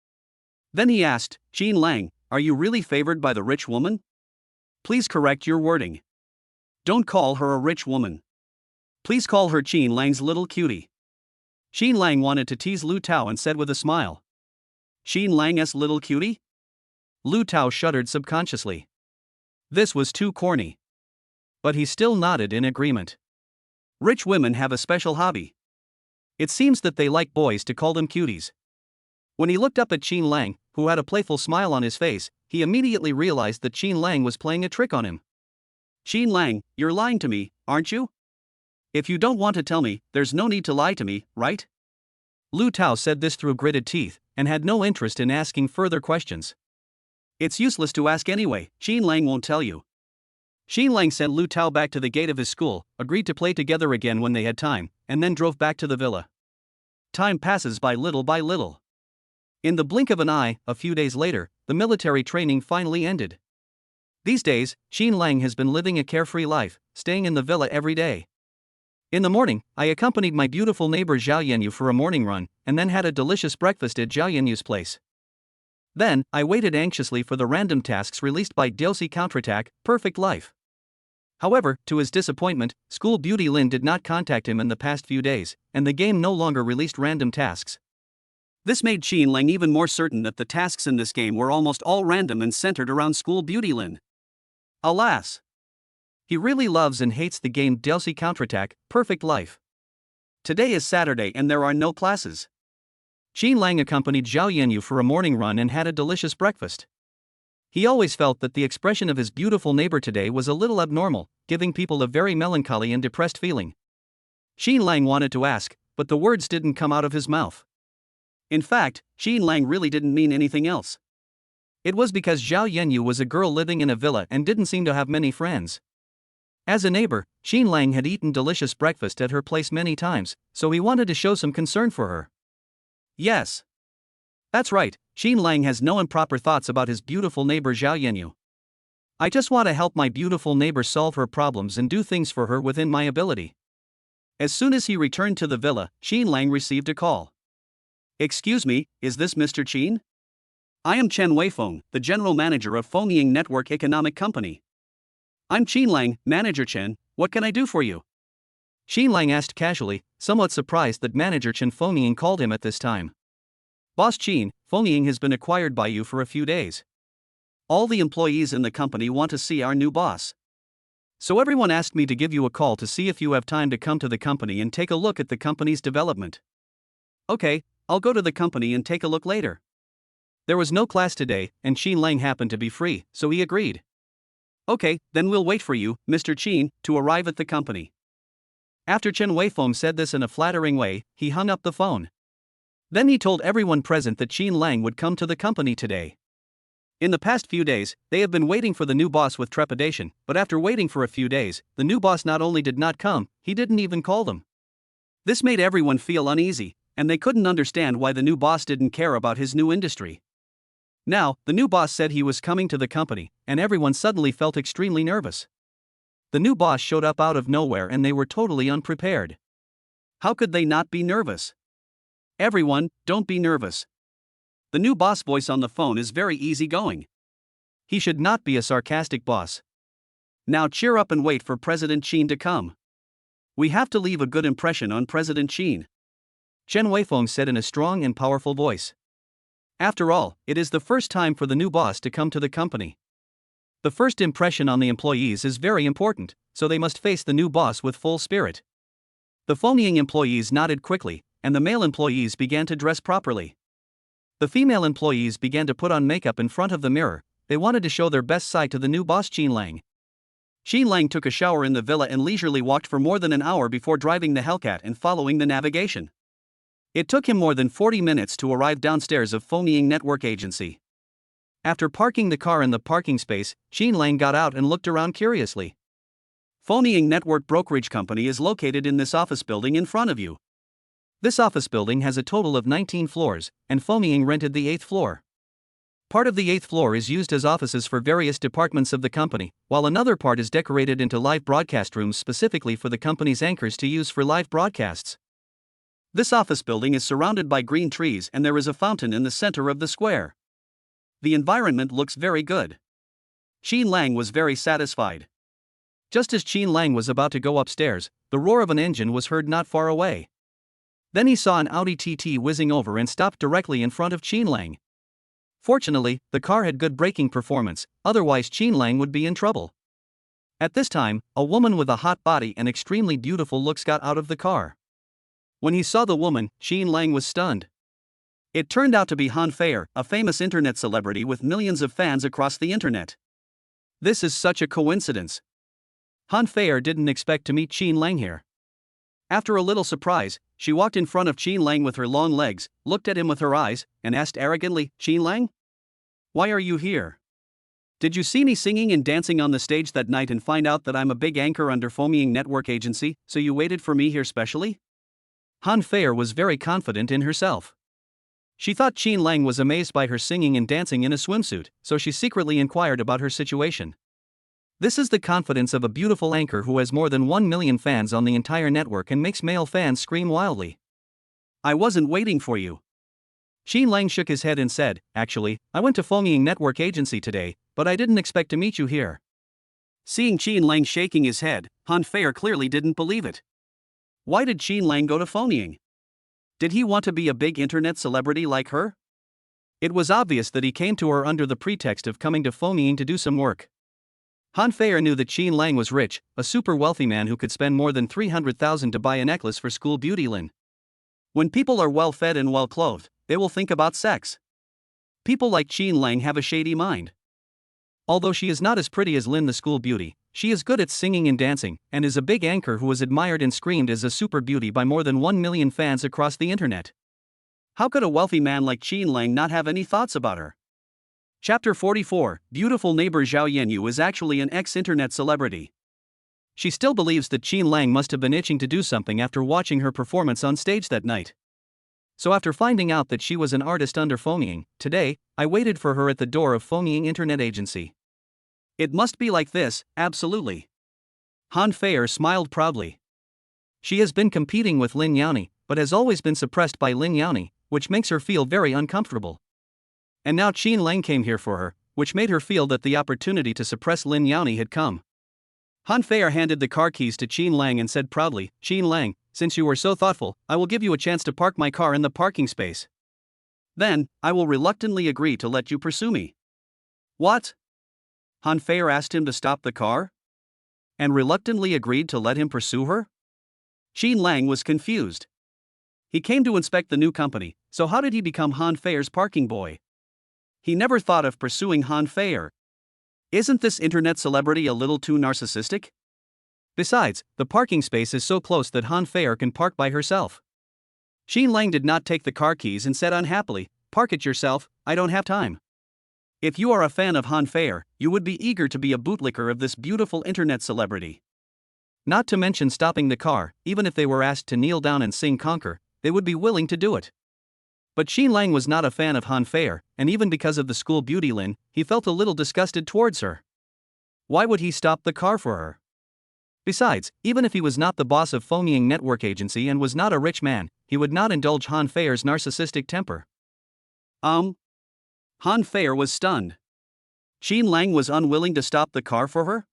Then he asked, Qin Lang, are you really favored by the rich woman? Please correct your wording. Don't call her a rich woman. Please call her Qin Lang's little cutie. Qin Lang wanted to tease Lu Tao and said with a smile. Qin Lang's little cutie? Lu Tao shuddered subconsciously. This was too corny. But he still nodded in agreement. Rich women have a special hobby. It seems that they like boys to call them cuties. When he looked up at Qin Lang, who had a playful smile on his face, he immediately realized that Qin Lang was playing a trick on him. Qin Lang, you're lying to me, aren't you? If you don't want to tell me, there's no need to lie to me, right? Lu Tao said this through gritted teeth, and had no interest in asking further questions. It's useless to ask anyway, Qin Lang won't tell you. Qin Lang sent Lu Tao back to the gate of his school, agreed to play together again when they had time, and then drove back to the villa. Time passes by little by little. In the blink of an eye, a few days later, the military training finally ended. These days, Qin Lang has been living a carefree life, staying in the villa every day. In the morning, I accompanied my beautiful neighbor Zhao Yanyu for a morning run, and then had a delicious breakfast at Zhao Yanyu's place. Then, I waited anxiously for the random tasks released by DLC Counterattack, Perfect Life. However, to his disappointment, School Beauty Lin did not contact him in the past few days, and the game no longer released random tasks. This made Qin Lang even more certain that the tasks in this game were almost all random and centered around School Beauty Lin. Alas! He really loves and hates the game DLC Counterattack, Perfect Life. Today is Saturday and there are no classes. Qin Lang accompanied Zhao Yanyu for a morning run and had a delicious breakfast. He always felt that the expression of his beautiful neighbor today was a little abnormal, giving people a very melancholy and depressed feeling. Qin Lang wanted to ask, but the words didn't come out of his mouth. In fact, Qin Lang really didn't mean anything else. It was because Zhao Yanyu was a girl living in a villa and didn't seem to have many friends. As a neighbor, Qin Lang had eaten delicious breakfast at her place many times, so he wanted to show some concern for her. Yes. That's right, Qin Lang has no improper thoughts about his beautiful neighbor Zhao Yanyu. I just want to help my beautiful neighbor solve her problems and do things for her within my ability. As soon as he returned to the villa, Qin Lang received a call. Excuse me, is this Mr. Qin? I am Chen Weifeng, the general manager of Fengying Network Economic Company. I'm Qin Lang, Manager Chen, what can I do for you? Qin Lang asked casually, somewhat surprised that Manager Chen Fengying called him at this time. Boss Qin, Fengying has been acquired by you for a few days. All the employees in the company want to see our new boss. So everyone asked me to give you a call to see if you have time to come to the company and take a look at the company's development. Okay, I'll go to the company and take a look later. There was no class today, and Qin Lang happened to be free, so he agreed. Okay, then we'll wait for you, Mr. Qin, to arrive at the company. After Chen Weifeng said this in a flattering way, he hung up the phone. Then he told everyone present that Qin Lang would come to the company today. In the past few days, they have been waiting for the new boss with trepidation, but after waiting for a few days, the new boss not only did not come, he didn't even call them. This made everyone feel uneasy, and they couldn't understand why the new boss didn't care about his new industry. Now, the new boss said he was coming to the company, and everyone suddenly felt extremely nervous. The new boss showed up out of nowhere and they were totally unprepared. How could they not be nervous? Everyone, don't be nervous. The new boss voice on the phone is very easygoing. He should not be a sarcastic boss. Now cheer up and wait for President Qin to come. We have to leave a good impression on President Qin. Chen Weifeng said in a strong and powerful voice. After all, it is the first time for the new boss to come to the company. The first impression on the employees is very important, so they must face the new boss with full spirit. The Fengying employees nodded quickly, and the male employees began to dress properly. The female employees began to put on makeup in front of the mirror. They wanted to show their best side to the new boss Qin Lang. Qin Lang took a shower in the villa and leisurely walked for more than an hour before driving the Hellcat and following the navigation. It took him more than 40 minutes to arrive downstairs of Fengying Network Agency. After parking the car in the parking space, Qin Lang got out and looked around curiously. Fengying Network Brokerage Company is located in this office building in front of you. This office building has a total of 19 floors, and Fengying rented the 8th floor. Part of the 8th floor is used as offices for various departments of the company, while another part is decorated into live broadcast rooms specifically for the company's anchors to use for live broadcasts. This office building is surrounded by green trees and there is a fountain in the center of the square. The environment looks very good. Qin Lang was very satisfied. Just as Qin Lang was about to go upstairs, the roar of an engine was heard not far away. Then he saw an Audi TT whizzing over and stopped directly in front of Qin Lang. Fortunately, the car had good braking performance, otherwise Qin Lang would be in trouble. At this time, a woman with a hot body and extremely beautiful looks got out of the car. When he saw the woman, Qin Lang was stunned. It turned out to be Han Feier, a famous internet celebrity with millions of fans across the internet. This is such a coincidence. Han Feier didn't expect to meet Qin Lang here. After a little surprise, she walked in front of Qin Lang with her long legs, looked at him with her eyes, and asked arrogantly, "Qin Lang? Why are you here? Did you see me singing and dancing on the stage that night and find out that I'm a big anchor under Fengying Network Agency, so you waited for me here specially?" Han Feier was very confident in herself. She thought Qin Lang was amazed by her singing and dancing in a swimsuit, so she secretly inquired about her situation. This is the confidence of a beautiful anchor who has more than 1 million fans on the entire network and makes male fans scream wildly. "I wasn't waiting for you. Qin Lang shook his head and said, "Actually, I went to Fengying Network Agency today, but I didn't expect to meet you here." Seeing Qin Lang shaking his head, Han Fei clearly didn't believe it. Why did Qin Lang go to Fengying? Did he want to be a big internet celebrity like her? It was obvious that he came to her under the pretext of coming to Fengying to do some work. Han Fei knew that Qin Lang was rich, a super wealthy man who could spend more than 300,000 to buy a necklace for school beauty Lin. When people are well fed and well clothed, they will think about sex. People like Qin Lang have a shady mind. Although she is not as pretty as Lin the school beauty, she is good at singing and dancing, and is a big anchor who was admired and screamed as a super beauty by more than 1 million fans across the internet. How could a wealthy man like Qin Lang not have any thoughts about her? Chapter 44, Beautiful neighbor Zhao Yanyu is actually an ex-internet celebrity. She still believes that Qin Lang must have been itching to do something after watching her performance on stage that night. So after finding out that she was an artist under Fengying, today, I waited for her at the door of Fengying Internet Agency. It must be like this, absolutely. Han Fei smiled proudly. She has been competing with Lin Yani, but has always been suppressed by Lin Yani, which makes her feel very uncomfortable. And now Qin Lang came here for her, which made her feel that the opportunity to suppress Lin Yani had come. Han Fei handed the car keys to Qin Lang and said proudly, "Qin Lang, since you were so thoughtful, I will give you a chance to park my car in the parking space. Then, I will reluctantly agree to let you pursue me." What? Han Fei asked him to stop the car? And reluctantly agreed to let him pursue her? Qin Lang was confused. He came to inspect the new company, so how did he become Han Fei's parking boy? He never thought of pursuing Han Fei. Isn't this internet celebrity a little too narcissistic? Besides, the parking space is so close that Han Fei can park by herself. Qin Lang did not take the car keys and said unhappily, "Park it yourself, I don't have time." If you are a fan of Han Fei, you would be eager to be a bootlicker of this beautiful internet celebrity. Not to mention stopping the car, even if they were asked to kneel down and sing Conquer, they would be willing to do it. But Qin Lang was not a fan of Han Fei, and even because of the school beauty Lin, he felt a little disgusted towards her. Why would he stop the car for her? Besides, even if he was not the boss of Fengying Network Agency and was not a rich man, he would not indulge Han Fei's narcissistic temper. Han Fei was stunned. Qin Lang was unwilling to stop the car for her?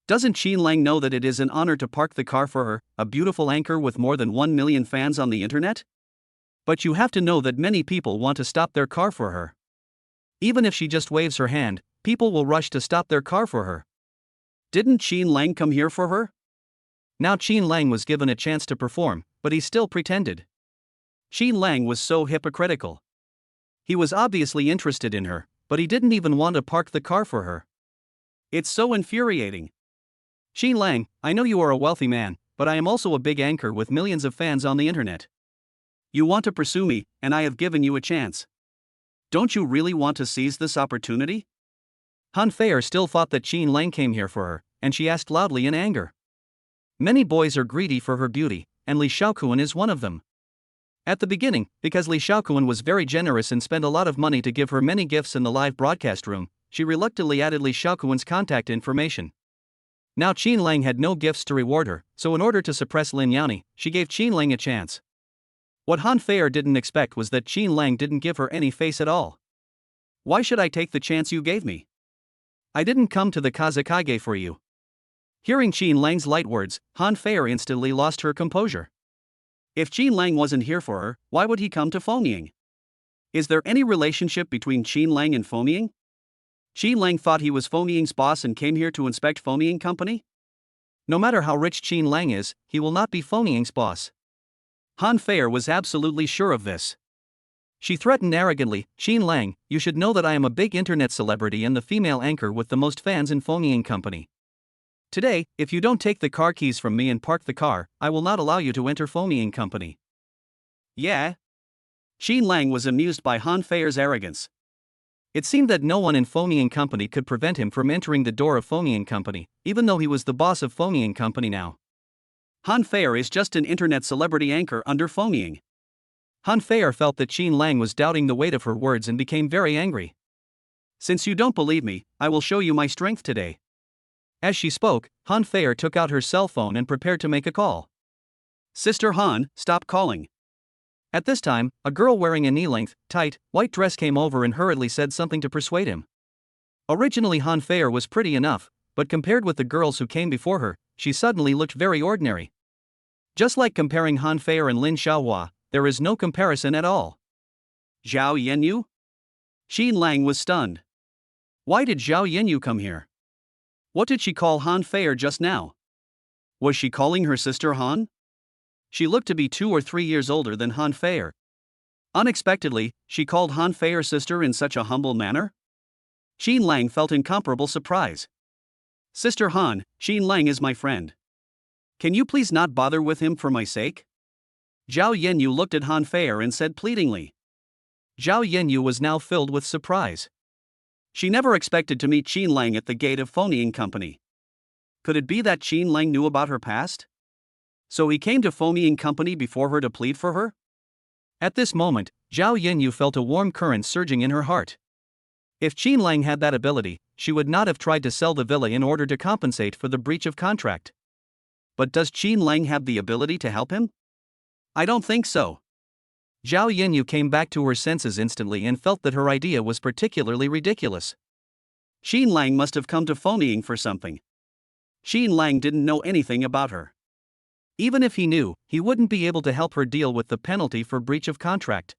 Doesn't Qin Lang know that it is an honor to park the car for her, a beautiful anchor with more than 1 million fans on the internet? But you have to know that many people want to stop their car for her. Even if she just waves her hand, people will rush to stop their car for her. Didn't Qin Lang come here for her? Now Qin Lang was given a chance to perform, but he still pretended. Qin Lang was so hypocritical. He was obviously interested in her, but he didn't even want to park the car for her. It's so infuriating. Qin Lang, I know you are a wealthy man, but I am also a big anchor with millions of fans on the internet. You want to pursue me, and I have given you a chance. Don't you really want to seize this opportunity? Han Fei still thought that Qin Lang came here for her, and she asked loudly in anger. Many boys are greedy for her beauty, and Li Shaoquan is one of them. At the beginning, because Li Shaoquan was very generous and spent a lot of money to give her many gifts in the live broadcast room, she reluctantly added Li Shaoquan's contact information. Now Qin Lang had no gifts to reward her, so in order to suppress Lin Yani, she gave Qin Lang a chance. What Han Fei didn't expect was that Qin Lang didn't give her any face at all. Why should I take the chance you gave me? I didn't come to the Kazakage for you. Hearing Qin Lang's light words, Han Fei instantly lost her composure. If Qin Lang wasn't here for her, why would he come to Fengying? Is there any relationship between Qin Lang and Fengying? Qin Lang thought he was Fengying's boss and came here to inspect Fengying company? No matter how rich Qin Lang is, he will not be Fengying's boss. Han Fei was absolutely sure of this. She threatened arrogantly, "Qin Lang, you should know that I am a big internet celebrity and the female anchor with the most fans in Fengying company. Today, if you don't take the car keys from me and park the car, I will not allow you to enter Fengying company." Yeah? Qin Lang was amused by Han Fei's arrogance. It seemed that no one in Fengying company could prevent him from entering the door of Fengying company, even though he was the boss of Fengying company now. Han Fei is just an internet celebrity anchor under Fengying. Han Fei felt that Qin Lang was doubting the weight of her words and became very angry. "Since you don't believe me, I will show you my strength today." As she spoke, Han Fei took out her cell phone and prepared to make a call. "Sister Han, stop calling." At this time, a girl wearing a knee-length, tight, white dress came over and hurriedly said something to persuade him. Originally Han Fei was pretty enough, but compared with the girls who came before her, she suddenly looked very ordinary. Just like comparing Han Fei and Lin Xiaohua, there is no comparison at all. Zhao Yanyu? Xin Lang was stunned. Why did Zhao Yanyu come here? What did she call Han Fei just now? Was she calling her sister Han? She looked to be 2 or 3 years older than Han Fei. Unexpectedly, she called Han Fei's sister in such a humble manner? Xin Lang felt incomparable surprise. Sister Han, Xin Lang is my friend. Can you please not bother with him for my sake? Zhao Yanyu looked at Han Fei and said pleadingly. Zhao Yanyu was now filled with surprise. She never expected to meet Xin Lang at the gate of Fonying Company. Could it be that Xin Lang knew about her past? So he came to Fonying Company before her to plead for her? At this moment, Zhao Yanyu felt a warm current surging in her heart. If Xin Lang had that ability, she would not have tried to sell the villa in order to compensate for the breach of contract. But does Xin Lang have the ability to help him? I don't think so. Zhao Yanyu came back to her senses instantly and felt that her idea was particularly ridiculous. Xin Lang must have come to Fonying for something. Xin Lang didn't know anything about her. Even if he knew, he wouldn't be able to help her deal with the penalty for breach of contract.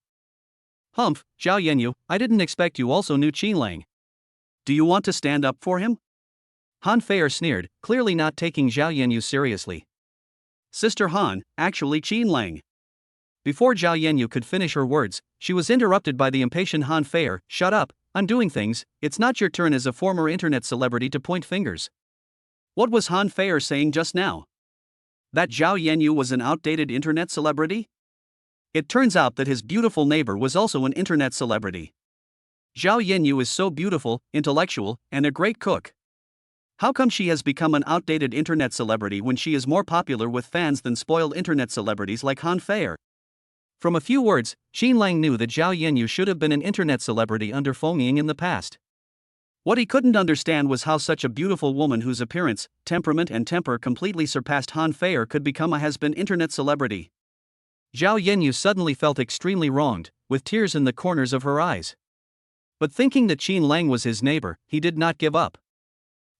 Humph, Zhao Yanyu, I didn't expect you also knew Xin Lang. Do you want to stand up for him? Han Fei sneered, clearly not taking Zhao Yanyu seriously. Sister Han, actually Xin Lang. Before Zhao Yanyu could finish her words, she was interrupted by the impatient Han Fei. Shut up, I'm doing things, it's not your turn as a former internet celebrity to point fingers. What was Han Fei saying just now? That Zhao Yanyu was an outdated internet celebrity? It turns out that his beautiful neighbor was also an internet celebrity. Zhao Yanyu is so beautiful, intellectual, and a great cook. How come she has become an outdated internet celebrity when she is more popular with fans than spoiled internet celebrities like Han Fei? From a few words, Xin Lang knew that Zhao Yanyu should have been an internet celebrity under Fonying in the past. What he couldn't understand was how such a beautiful woman whose appearance, temperament and temper completely surpassed Han Fei could become a has-been internet celebrity. Zhao Yanyu suddenly felt extremely wronged, with tears in the corners of her eyes. But thinking that Xin Lang was his neighbor, he did not give up.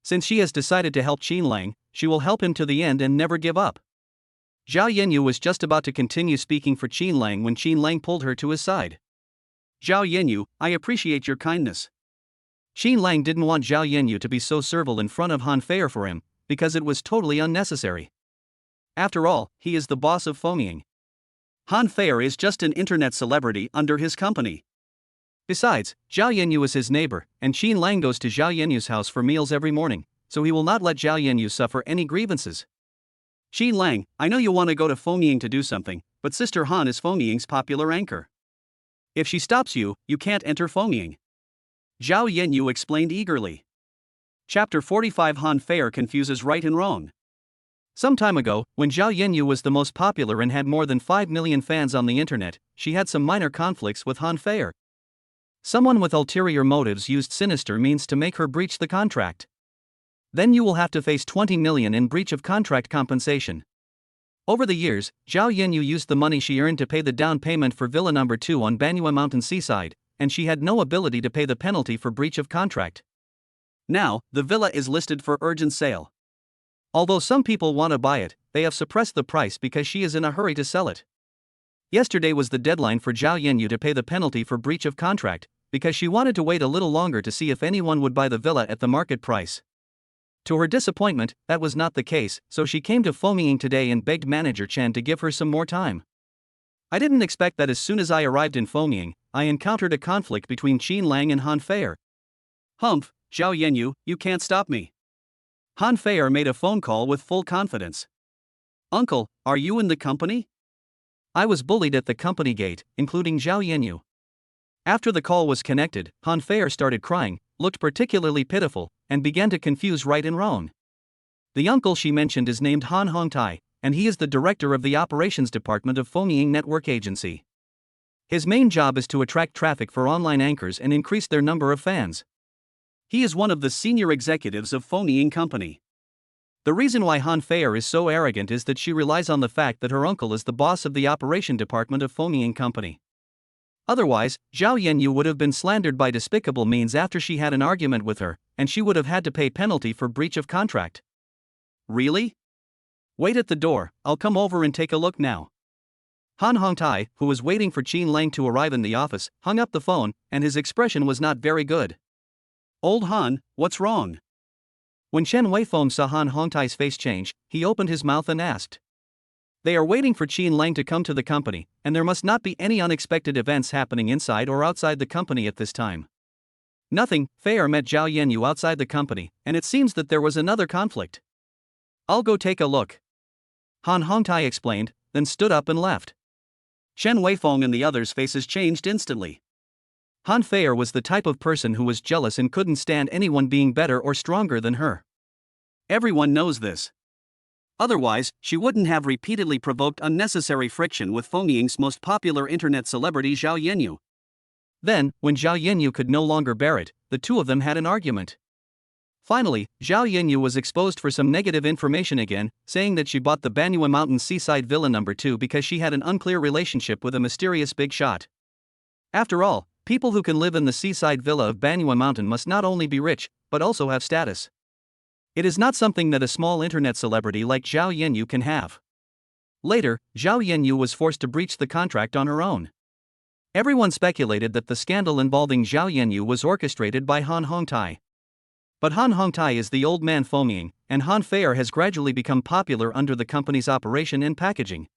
Since she has decided to help Xin Lang, she will help him to the end and never give up. Zhao Yanyu was just about to continue speaking for Xin Lang when Xin Lang pulled her to his side. Zhao Yanyu, I appreciate your kindness. Xin Lang didn't want Zhao Yanyu to be so servile in front of Han Fei for him, because it was totally unnecessary. After all, he is the boss of Fonying. Han Fei is just an internet celebrity under his company. Besides, Zhao Yanyu is his neighbor, and Xin Lang goes to Zhao Yanyu's house for meals every morning, so he will not let Zhao Yanyu suffer any grievances. Xin Lang, I know you want to go to Fonying to do something, but Sister Han is Fonying's popular anchor. If she stops you, you can't enter Fonying. Zhao Yanyu explained eagerly. Chapter 45 Han Fei confuses right and wrong. Some time ago, when Zhao Yanyu was the most popular and had more than 5 million fans on the internet, she had some minor conflicts with Han Fei. Someone with ulterior motives used sinister means to make her breach the contract. Then you will have to face 20 million in breach of contract compensation. Over the years, Zhao Yanyu used the money she earned to pay the down payment for Villa No. 2 on Banyue Mountain Seaside, and she had no ability to pay the penalty for breach of contract. Now, the villa is listed for urgent sale. Although some people want to buy it, they have suppressed the price because she is in a hurry to sell it. Yesterday was the deadline for Zhao Yanyu to pay the penalty for breach of contract, because she wanted to wait a little longer to see if anyone would buy the villa at the market price. To her disappointment, that was not the case, so she came to Fonying today and begged manager Chen to give her some more time. I didn't expect that as soon as I arrived in Fonying, I encountered a conflict between Xin Lang and Han Fei. Humph, Zhao Yanyu, you can't stop me. Han Fei made a phone call with full confidence. Uncle, are you in the company? I was bullied at the company gate, including Zhao Yanyu. After the call was connected, Han Fei started crying, looked particularly pitiful, and began to confuse right and wrong. The uncle she mentioned is named Han Hongtai, and he is the director of the operations department of Fonying Network Agency. His main job is to attract traffic for online anchors and increase their number of fans. He is one of the senior executives of Fonying Company. The reason why Han Feier is so arrogant is that she relies on the fact that her uncle is the boss of the operation department of Fomying Company. Otherwise, Zhao Yanyu would have been slandered by despicable means after she had an argument with her, and she would have had to pay penalty for breach of contract. Really? Wait at the door, I'll come over and take a look now. Han Hongtai, who was waiting for Qin Lang to arrive in the office, hung up the phone, and his expression was not very good. Old Han, what's wrong? When Chen Weifeng saw Han Hongtai's face change, he opened his mouth and asked. They are waiting for Qin Lang to come to the company, and there must not be any unexpected events happening inside or outside the company at this time. Nothing. Feier met Zhao Yanyu outside the company, and it seems that there was another conflict. I'll go take a look. Han Hongtai explained, then stood up and left. Chen Weifeng and the others' faces changed instantly. Han Feier was the type of person who was jealous and couldn't stand anyone being better or stronger than her. Everyone knows this. Otherwise, she wouldn't have repeatedly provoked unnecessary friction with Fomying's most popular internet celebrity Zhao Yanyu. Then, when Zhao Yanyu could no longer bear it, the two of them had an argument. Finally, Zhao Yanyu was exposed for some negative information again, saying that she bought the Banyue Mountain Seaside Villa No. 2 because she had an unclear relationship with a mysterious big shot. After all, people who can live in the seaside villa of Banyue Mountain must not only be rich, but also have status. It is not something that a small internet celebrity like Zhao Yanyu can have. Later, Zhao Yanyu was forced to breach the contract on her own. Everyone speculated that the scandal involving Zhao Yanyu was orchestrated by Han Hongtai. But Han Hongtai is the old man Fomying, and Han Feier has gradually become popular under the company's operation and packaging.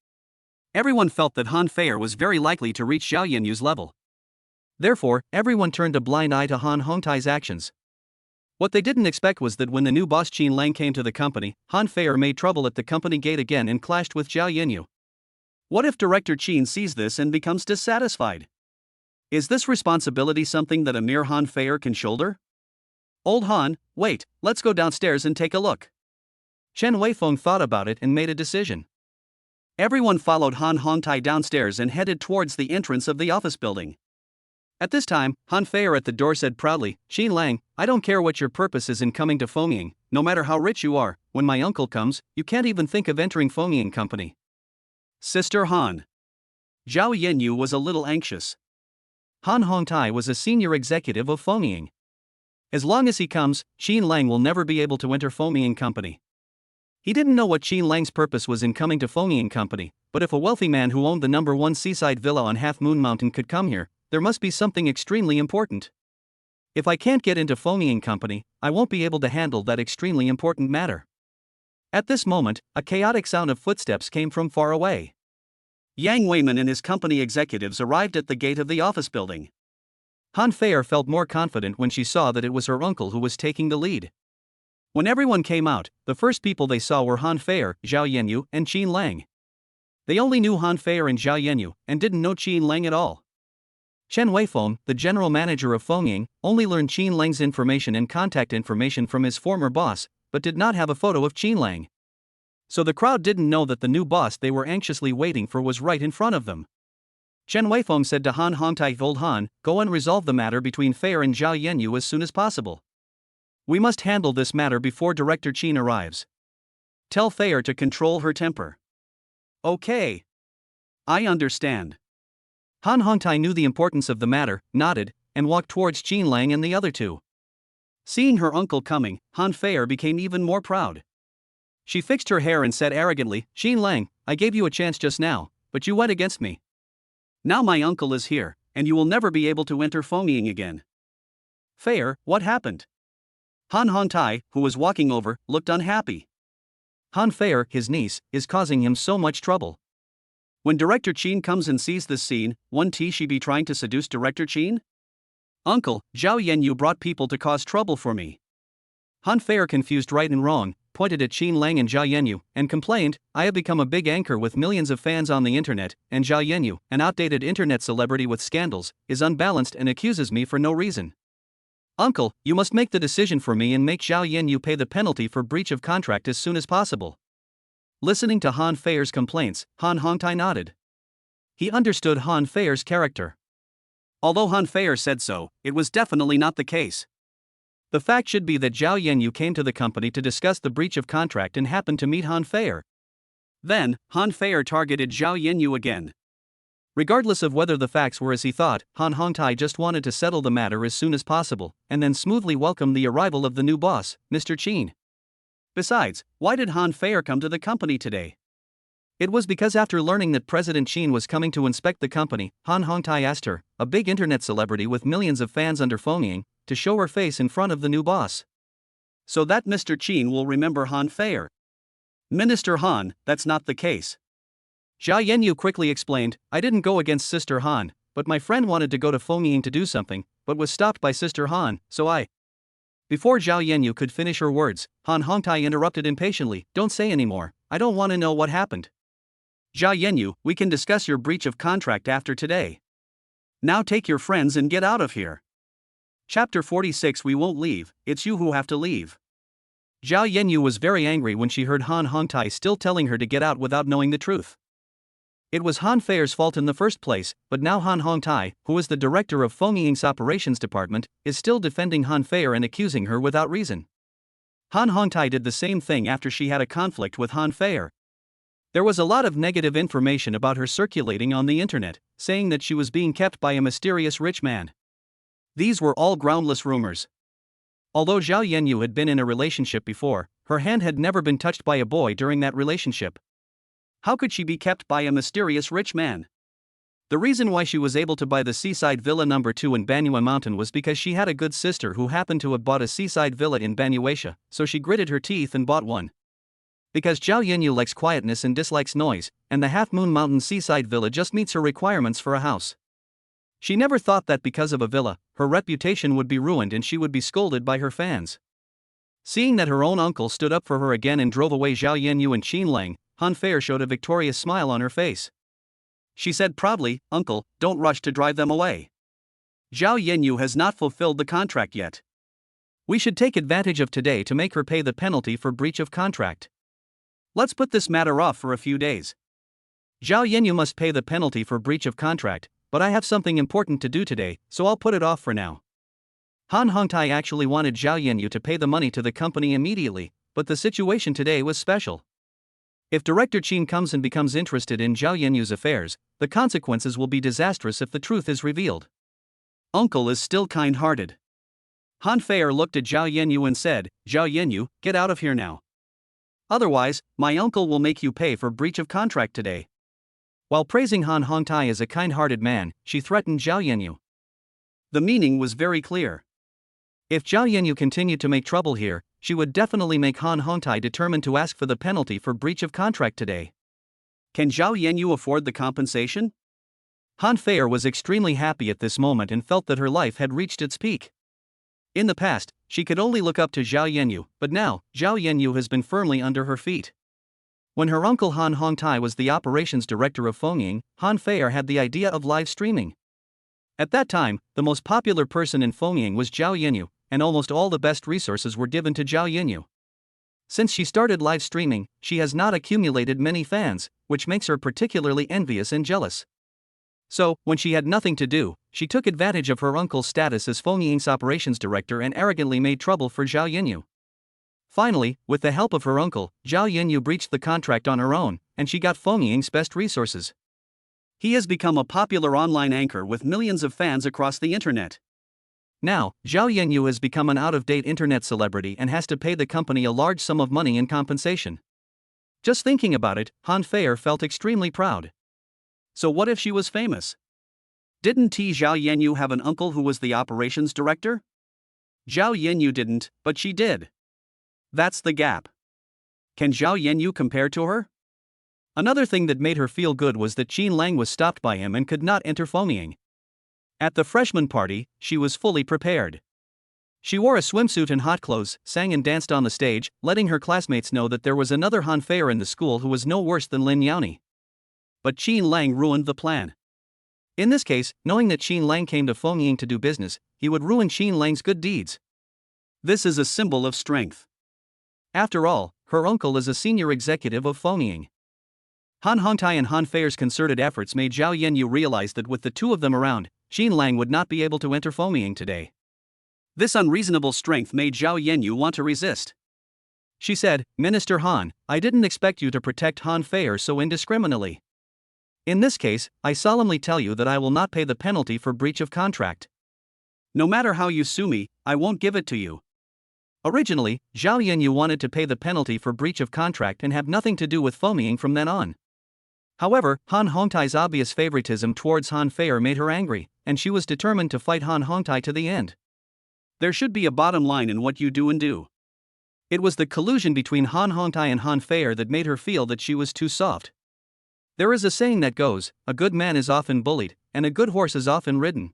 Everyone felt that Han Feier was very likely to reach Zhao Yanyu's level. Therefore, everyone turned a blind eye to Han Hongtai's actions. What they didn't expect was that when the new boss Qin Lang came to the company, Han Feier made trouble at the company gate again and clashed with Zhao Yanyu. What if Director Qin sees this and becomes dissatisfied? Is this responsibility something that a mere Han Feier can shoulder? Old Han, wait, let's go downstairs and take a look. Chen Weifeng thought about it and made a decision. Everyone followed Han Hongtai downstairs and headed towards the entrance of the office building. At this time, Han Feier at the door said proudly, Qin Lang, I don't care what your purpose is in coming to Fomying, no matter how rich you are, when my uncle comes, you can't even think of entering Fomying Company. Sister Han. Zhao Yanyu was a little anxious. Han Hongtai was a senior executive of Fomying. As long as he comes, Qin Lang will never be able to enter Fomying Company. He didn't know what Qin Lang's purpose was in coming to Fomying Company, but if a wealthy man who owned the No. 1 seaside villa on Half Moon Mountain could come here, there must be something extremely important. If I can't get into Fomying Company, I won't be able to handle that extremely important matter. At this moment, a chaotic sound of footsteps came from far away. Yang Weiman and his company executives arrived at the gate of the office building. Han Feier felt more confident when she saw that it was her uncle who was taking the lead. When everyone came out, the first people they saw were Han Feier, Zhao Yanyu, and Qin Lang. They only knew Han Feier and Zhao Yanyu, and didn't know Qin Lang at all. Chen Weifeng, the general manager of Fomying, only learned Qin Lang's information and contact information from his former boss, but did not have a photo of Qin Lang. So the crowd didn't know that the new boss they were anxiously waiting for was right in front of them. Chen Weifeng said to Han Hongtai, Old Han, go and resolve the matter between Feier and Zhao Yanyu as soon as possible. We must handle this matter before Director Qin arrives. Tell Feier to control her temper. Okay. I understand. Han Hongtai knew the importance of the matter, nodded, and walked towards Qin Lang and the other two. Seeing her uncle coming, Han Feier became even more proud. She fixed her hair and said arrogantly, Qin Lang, I gave you a chance just now, but you went against me. Now my uncle is here, and you will never be able to enter Fomying again. Feier, what happened? Han Hongtai, who was walking over, looked unhappy. Han Feier, his niece, is causing him so much trouble. When Director Qin comes and sees this scene, won't she be trying to seduce Director Qin? Uncle, Zhao Yanyu brought people to cause trouble for me. Han Feier confused right and wrong, pointed at Qin Lang and Zhao Yanyu, and complained, I have become a big anchor with millions of fans on the internet, and Zhao Yanyu, an outdated internet celebrity with scandals, is unbalanced and accuses me for no reason. Uncle, you must make the decision for me and make Zhao Yanyu pay the penalty for breach of contract as soon as possible. Listening to Han Feier's complaints, Han Hongtai nodded. He understood Han Feier's character. Although Han Feier said so, it was definitely not the case. The fact should be that Zhao Yanyu came to the company to discuss the breach of contract and happened to meet Han Feier. Then, Han Feier targeted Zhao Yanyu again. Regardless of whether the facts were as he thought, Han Hongtai just wanted to settle the matter as soon as possible, and then smoothly welcome the arrival of the new boss, Mr. Qin. Besides, why did Han Feier come to the company today? It was because after learning that President Qin was coming to inspect the company, Han Hongtai asked her, a big internet celebrity with millions of fans under phonying, to show her face in front of the new boss. So that Mr. Qin will remember Han Feier. Minister Han, that's not the case. Zhao Yanyu quickly explained, I didn't go against Sister Han, but my friend wanted to go to Fengying to do something, but was stopped by Sister Han, so I. Before Zhao Yanyu could finish her words, Han Hongtai interrupted impatiently, don't say anymore, I don't want to know what happened. Zhao Yanyu, we can discuss your breach of contract after today. Now take your friends and get out of here. Chapter 46 We won't leave, it's you who have to leave. Zhao Yanyu was very angry when she heard Han Hongtai still telling her to get out without knowing the truth. It was Han Feier's fault in the first place, but now Han Hongtai, who is the director of Fengying's operations department, is still defending Han Feier and accusing her without reason. Han Hongtai did the same thing after she had a conflict with Han Feier. There was a lot of negative information about her circulating on the internet, saying that she was being kept by a mysterious rich man. These were all groundless rumors. Although Zhao Yanyu had been in a relationship before, her hand had never been touched by a boy during that relationship. How could she be kept by a mysterious rich man? The reason why she was able to buy the seaside villa number 2 in Banyue Mountain was because she had a good sister who happened to have bought a seaside villa in Banyuesia, so she gritted her teeth and bought one. Because Zhao Yanyu likes quietness and dislikes noise, and the Half Moon Mountain seaside villa just meets her requirements for a house. She never thought that because of a villa, her reputation would be ruined and she would be scolded by her fans. Seeing that her own uncle stood up for her again and drove away Zhao Yanyu and Qin Lang, Han Feier showed a victorious smile on her face. She said proudly, Uncle, don't rush to drive them away. Zhao Yanyu has not fulfilled the contract yet. We should take advantage of today to make her pay the penalty for breach of contract. Let's put this matter off for a few days. Zhao Yanyu must pay the penalty for breach of contract, but I have something important to do today, so I'll put it off for now. Han Hongtai actually wanted Zhao Yanyu to pay the money to the company immediately, but the situation today was special. If Director Qin comes and becomes interested in Zhao Yanyu's affairs, the consequences will be disastrous if the truth is revealed. Uncle is still kind-hearted. Han Feier looked at Zhao Yanyu and said, Zhao Yanyu, get out of here now. Otherwise, my uncle will make you pay for breach of contract today. While praising Han Hongtai as a kind-hearted man, she threatened Zhao Yanyu. The meaning was very clear. If Zhao Yanyu continued to make trouble here, she would definitely make Han Hongtai determined to ask for the penalty for breach of contract today. Can Zhao Yanyu afford the compensation? Han Feier was extremely happy at this moment and felt that her life had reached its peak. In the past, she could only look up to Zhao Yanyu, but now, Zhao Yanyu has been firmly under her feet. When her uncle Han Hongtai was the operations director of Fengying, Han Feier had the idea of live streaming. At that time, the most popular person in Fengying was Zhao Yanyu, and almost all the best resources were given to Zhao Yanyu. Since she started live streaming, she has not accumulated many fans, which makes her particularly envious and jealous. So, when she had nothing to do, she took advantage of her uncle's status as Fengying's operations director and arrogantly made trouble for Zhao Yanyu. Finally, with the help of her uncle, Zhao Yanyu breached the contract on her own, and she got Fengying's best resources. He has become a popular online anchor with millions of fans across the internet. Now, Zhao Yanyu has become an out-of-date internet celebrity and has to pay the company a large sum of money in compensation. Just thinking about it, Han Feier felt extremely proud. So what if she was famous? Didn't Zhao Yanyu have an uncle who was the operations director? Zhao Yanyu didn't, but she did. That's the gap. Can Zhao Yanyu compare to her? Another thing that made her feel good was that Qin Lang was stopped by him and could not enter Fengying. At the freshman party, she was fully prepared. She wore a swimsuit and hot clothes, sang and danced on the stage, letting her classmates know that there was another Han Feier in the school who was no worse than Lin Yani. But Qin Lang ruined the plan. In this case, knowing that Qin Lang came to Fengying to do business, he would ruin Qin Lang's good deeds. This is a symbol of strength. After all, her uncle is a senior executive of Fengying. Han Hongtai and Han Feier's concerted efforts made Zhao Yanyu realize that with the two of them around, Qin Lang would not be able to enter Fengying today. This unreasonable strength made Zhao Yanyu want to resist. She said, "Minister Han, I didn't expect you to protect Han Feier so indiscriminately. In this case, I solemnly tell you that I will not pay the penalty for breach of contract. No matter how you sue me, I won't give it to you." Originally, Zhao Yanyu wanted to pay the penalty for breach of contract and have nothing to do with foaming from then on. However, Han Hongtai's obvious favoritism towards Han Feier made her angry, and she was determined to fight Han Hongtai to the end. There should be a bottom line in what you do and do. It was the collusion between Han Hongtai and Han Feier that made her feel that she was too soft. There is a saying that goes, "A good man is often bullied, and a good horse is often ridden."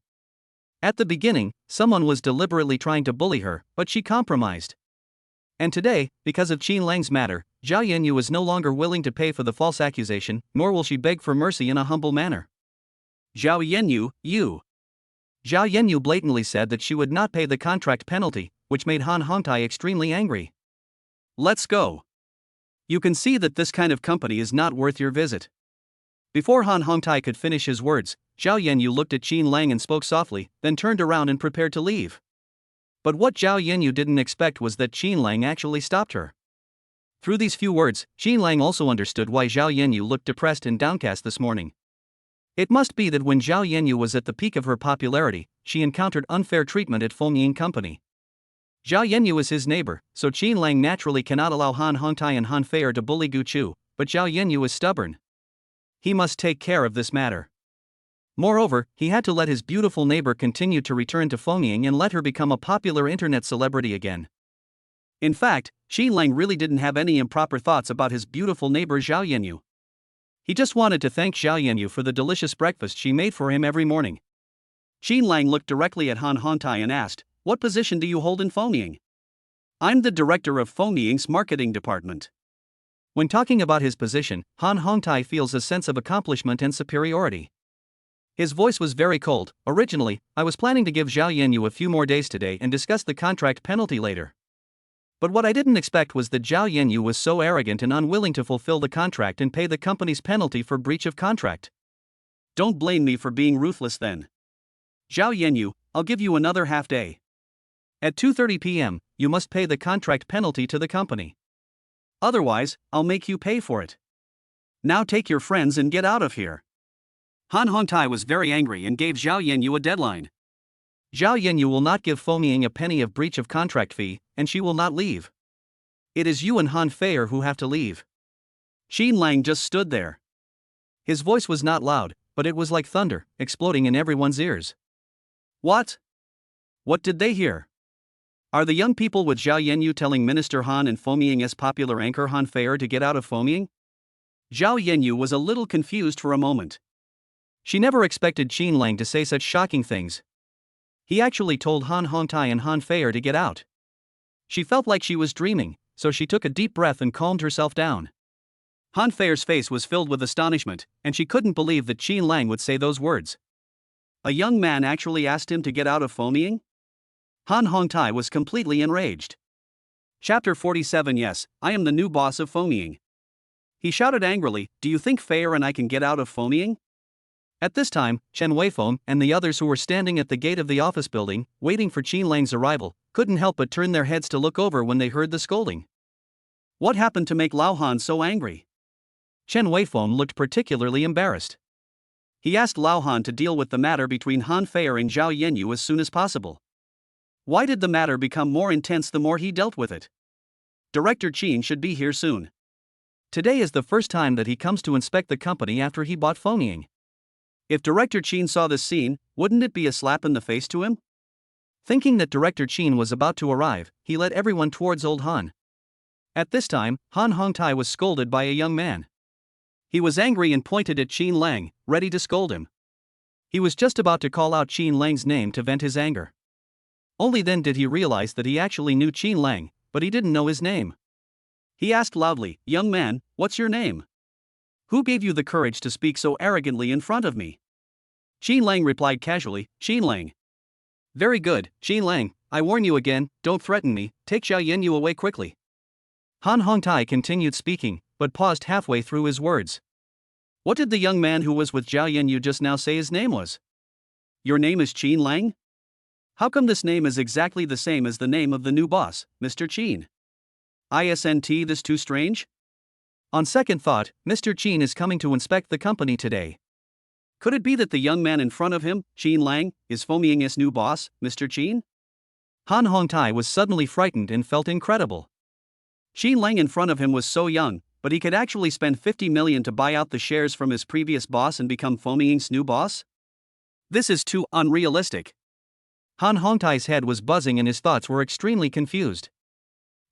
At the beginning, someone was deliberately trying to bully her, but she compromised. And today, because of Qin Lang's matter, Zhao Yanyu is no longer willing to pay for the false accusation, nor will she beg for mercy in a humble manner. "Zhao Yanyu, you." Zhao Yanyu blatantly said that she would not pay the contract penalty, which made Han Hongtai extremely angry. "Let's go. You can see that this kind of company is not worth your visit." Before Han Hongtai could finish his words, Zhao Yanyu looked at Qin Lang and spoke softly, then turned around and prepared to leave. But what Zhao Yanyu didn't expect was that Qin Lang actually stopped her. Through these few words, Qin Lang also understood why Zhao Yanyu looked depressed and downcast this morning. It must be that when Zhao Yanyu was at the peak of her popularity, she encountered unfair treatment at Fengying Company. Zhao Yanyu is his neighbor, so Qin Lang naturally cannot allow Han Hongtai and Han Feier to bully Gu Chu, but Zhao Yanyu is stubborn. He must take care of this matter. Moreover, he had to let his beautiful neighbor continue to return to Fengying and let her become a popular internet celebrity again. In fact, Qin Lang really didn't have any improper thoughts about his beautiful neighbor Zhao Yanyu. He just wanted to thank Zhao Yanyu for the delicious breakfast she made for him every morning. Qin Lang looked directly at Han Hongtai and asked, "What position do you hold in Fengying?" "I'm the director of Fengying's marketing department." When talking about his position, Han Hongtai feels a sense of accomplishment and superiority. His voice was very cold. "Originally, I was planning to give Zhao Yanyu a few more days today and discuss the contract penalty later. But what I didn't expect was that Zhao Yanyu was so arrogant and unwilling to fulfill the contract and pay the company's penalty for breach of contract. Don't blame me for being ruthless then. Zhao Yanyu, I'll give you another half day. At 2:30 p.m., you must pay the contract penalty to the company. Otherwise, I'll make you pay for it. Now take your friends and get out of here." Han Hongtai was very angry and gave Zhao Yanyu a deadline. Zhao Yanyu will not give Fengying a penny of breach of contract fee, and she will not leave. It is you and Han Feier who have to leave. Qin Lang just stood there. His voice was not loud, but it was like thunder, exploding in everyone's ears. What? What did they hear? Are the young people with Zhao Yanyu telling Minister Han and Fengying's popular anchor Han Feier to get out of Fengying? Zhao Yanyu was a little confused for a moment. She never expected Qin Lang to say such shocking things. He actually told Han Hongtai and Han Feier to get out. She felt like she was dreaming, so she took a deep breath and calmed herself down. Han Feier's face was filled with astonishment, and she couldn't believe that Qin Lang would say those words. A young man actually asked him to get out of Fengying? Han Hongtai was completely enraged. Chapter 47. Yes, I am the new boss of Fengying. He shouted angrily, "Do you think Feier and I can get out of Fengying?" At this time, Chen Weifeng and the others who were standing at the gate of the office building, waiting for Qin Lang's arrival, couldn't help but turn their heads to look over when they heard the scolding. What happened to make Lao Han so angry? Chen Weifeng looked particularly embarrassed. He asked Lao Han to deal with the matter between Han Feier and Zhao Yanyu as soon as possible. Why did the matter become more intense the more he dealt with it? Director Qin should be here soon. Today is the first time that he comes to inspect the company after he bought Fengying. If Director Qin saw this scene, wouldn't it be a slap in the face to him? Thinking that Director Qin was about to arrive, he led everyone towards old Han. At this time, Han Hongtai was scolded by a young man. He was angry and pointed at Qin Lang, ready to scold him. He was just about to call out Qin Lang's name to vent his anger. Only then did he realize that he actually knew Qin Lang, but he didn't know his name. He asked loudly, "Young man, what's your name? Who gave you the courage to speak so arrogantly in front of me?" Qin Lang replied casually, "Qin Lang." "Very good, Qin Lang, I warn you again, don't threaten me, take Zhao Yanyu away quickly." Han Hongtai continued speaking, but paused halfway through his words. What did the young man who was with Zhao Yanyu just now say his name was? Your name is Qin Lang? How come this name is exactly the same as the name of the new boss, Mr. Qin? Isn't this too strange? On second thought, Mr. Qin is coming to inspect the company today. Could it be that the young man in front of him, Qin Lang, is Fengming's new boss, Mr. Qin? Han Hongtai was suddenly frightened and felt incredible. Qin Lang in front of him was so young, but he could actually spend 50 million to buy out the shares from his previous boss and become Fengming's new boss? This is too unrealistic. Han Hongtai's head was buzzing and his thoughts were extremely confused.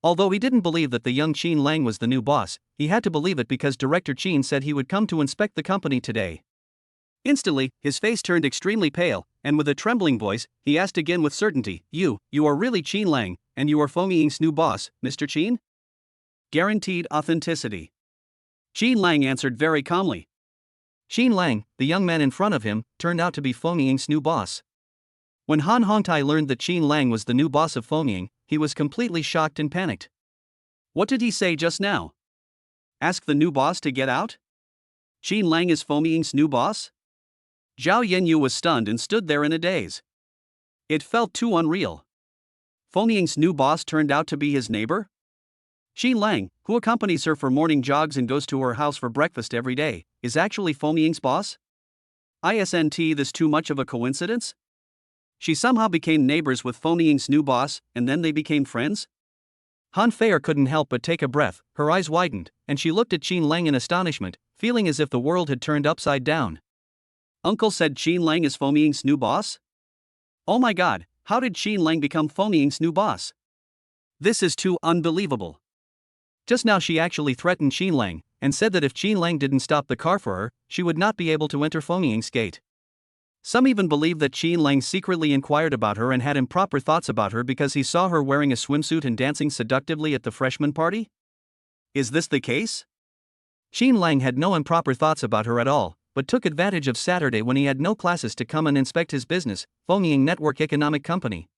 Although he didn't believe that the young Qin Lang was the new boss, he had to believe it because Director Qin said he would come to inspect the company today. Instantly, his face turned extremely pale, and with a trembling voice, he asked again with certainty, You are really Qin Lang, and you are Fengming's new boss, Mr. Qin? Guaranteed authenticity. Qin Lang answered very calmly. Qin Lang, the young man in front of him, turned out to be Fengming's new boss. When Han Hongtai learned that Qin Lang was the new boss of Fengming, he was completely shocked and panicked. What did he say just now? Ask the new boss to get out? Qin Lang is Fengming's new boss? Zhao Yanyu was stunned and stood there in a daze. It felt too unreal. Fengming's new boss turned out to be his neighbor? Qin Lang, who accompanies her for morning jogs and goes to her house for breakfast every day, is actually Fengming's boss? Isn't this too much of a coincidence? She somehow became neighbors with Fengming's new boss, and then they became friends? Han Feier couldn't help but take a breath, her eyes widened, and she looked at Qin Lang in astonishment, feeling as if the world had turned upside down. Uncle said Qin Lang is Fengming's new boss? Oh my god, how did Qin Lang become Fengming's new boss? This is too unbelievable. Just now she actually threatened Qin Lang, and said that if Qin Lang didn't stop the car for her, she would not be able to enter Fengming's gate. Some even believe that Qin Lang secretly inquired about her and had improper thoughts about her because he saw her wearing a swimsuit and dancing seductively at the freshman party? Is this the case? Qin Lang had no improper thoughts about her at all, but took advantage of Saturday when he had no classes to come and inspect his business, Fengming Network Economic Company.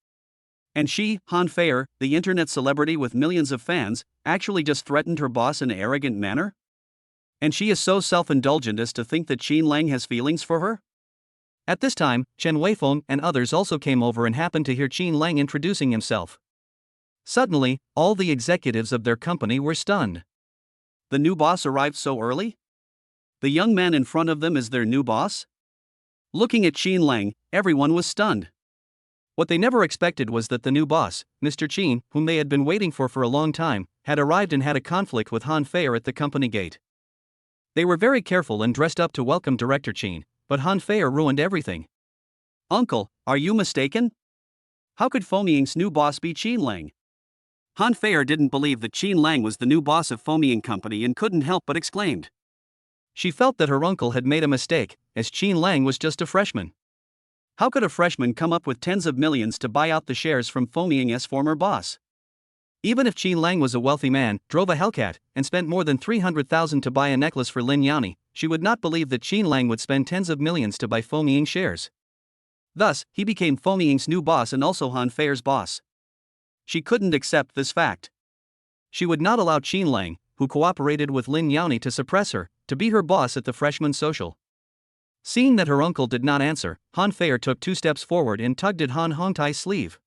And she, Han Feier, the internet celebrity with millions of fans, actually just threatened her boss in an arrogant manner? And she is so self-indulgent as to think that Qin Lang has feelings for her? At this time, Chen Weifeng and others also came over and happened to hear Qin Lang introducing himself. Suddenly, all the executives of their company were stunned. The new boss arrived so early? The young man in front of them is their new boss? Looking at Qin Lang, everyone was stunned. What they never expected was that the new boss, Mr. Qin, whom they had been waiting for a long time, had arrived and had a conflict with Han Feier at the company gate. They were very careful and dressed up to welcome Director Qin, but Han Feier ruined everything. Uncle, are you mistaken? How could Fengming's new boss be Qin Lang? Han Feier didn't believe that Qin Lang was the new boss of Fengming Company and couldn't help but exclaimed. She felt that her uncle had made a mistake, as Qin Lang was just a freshman. How could a freshman come up with tens of millions to buy out the shares from Fengming's former boss? Even if Qin Lang was a wealthy man, drove a Hellcat, and spent more than 300,000 to buy a necklace for Lin Yani, she would not believe that Qin Lang would spend tens of millions to buy Fengming shares. Thus, he became Fengming's new boss and also Han Feier's boss. She couldn't accept this fact. She would not allow Qin Lang, who cooperated with Lin Yani to suppress her, to be her boss at the freshman social. Seeing that her uncle did not answer, Han Feier took 2 steps forward and tugged at Han Hongtai's sleeve.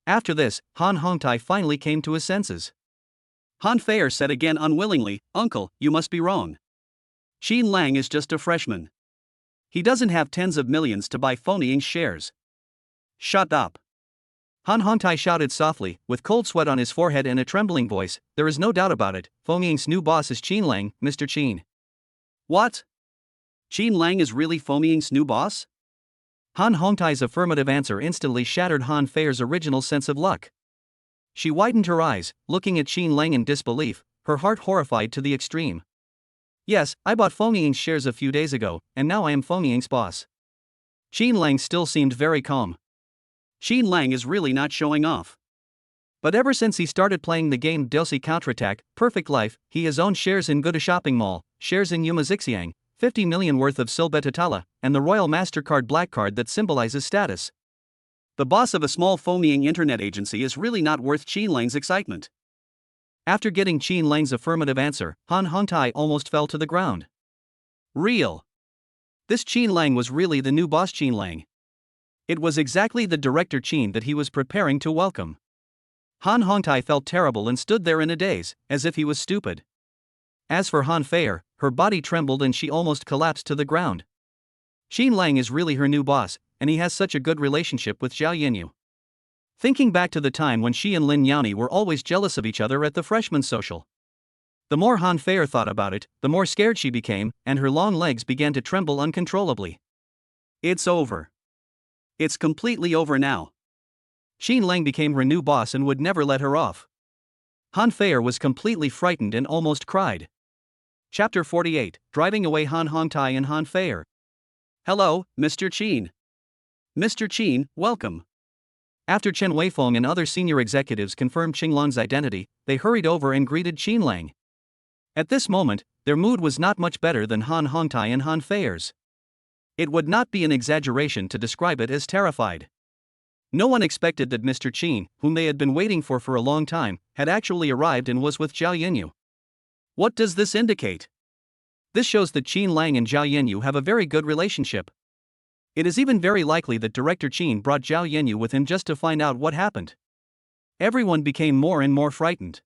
After this, Han Hongtai finally came to his senses. Han Feier said again unwillingly, Uncle, you must be wrong. Qin Lang is just a freshman. He doesn't have tens of millions to buy Fengming shares. Shut up. Han Hongtai shouted softly, with cold sweat on his forehead and a trembling voice, there is no doubt about it, Fengming's new boss is Qin Lang, Mr. Qin. What? Qin Lang is really Fengming's new boss? Han Hongtai's affirmative answer instantly shattered Han Feier's original sense of luck. She widened her eyes, looking at Qin Lang in disbelief, her heart horrified to the extreme. Yes, I bought Fengming's shares a few days ago, and now I am Fengming's boss. Qin Lang still seemed very calm. Qin Lang is really not showing off. But ever since he started playing the game Delcy Counterattack, Perfect Life, he has owned shares in Good Shopping Mall, shares in Yumixiang, 50 million worth of Silbetatala, and the Royal MasterCard Black Card that symbolizes status. The boss of a small Fengming internet agency is really not worth Qin Lang's excitement. After getting Qin Lang's affirmative answer, Han Hongtai almost fell to the ground. Real. This Qin Lang was really the new boss Qin Lang. It was exactly the director Qin that he was preparing to welcome. Han Hongtai felt terrible and stood there in a daze, as if he was stupid. As for Han Feier, her body trembled and she almost collapsed to the ground. Qin Lang is really her new boss, and he has such a good relationship with Zhao Yanyu. Thinking back to the time when she and Lin Yani were always jealous of each other at the freshman's social. The more Han Feier thought about it, the more scared she became, and her long legs began to tremble uncontrollably. It's over. It's completely over now. Qin Lang became her new boss and would never let her off. Han Feier was completely frightened and almost cried. Chapter 48, Driving Away Han Hongtai and Han Feier. Hello, Mr. Qin. Mr. Qin, welcome. After Chen Weifeng and other senior executives confirmed Qinglang's identity, they hurried over and greeted Qin Lang. At this moment, their mood was not much better than Han Hongtai and Han Feier's. It would not be an exaggeration to describe it as terrified. No one expected that Mr. Qin, whom they had been waiting for a long time, had actually arrived and was with Zhao Yanyu. What does this indicate? This shows that Qin Lang and Zhao Yanyu have a very good relationship. It is even very likely that Director Qin brought Zhao Yanyu with him just to find out what happened. Everyone became more and more frightened.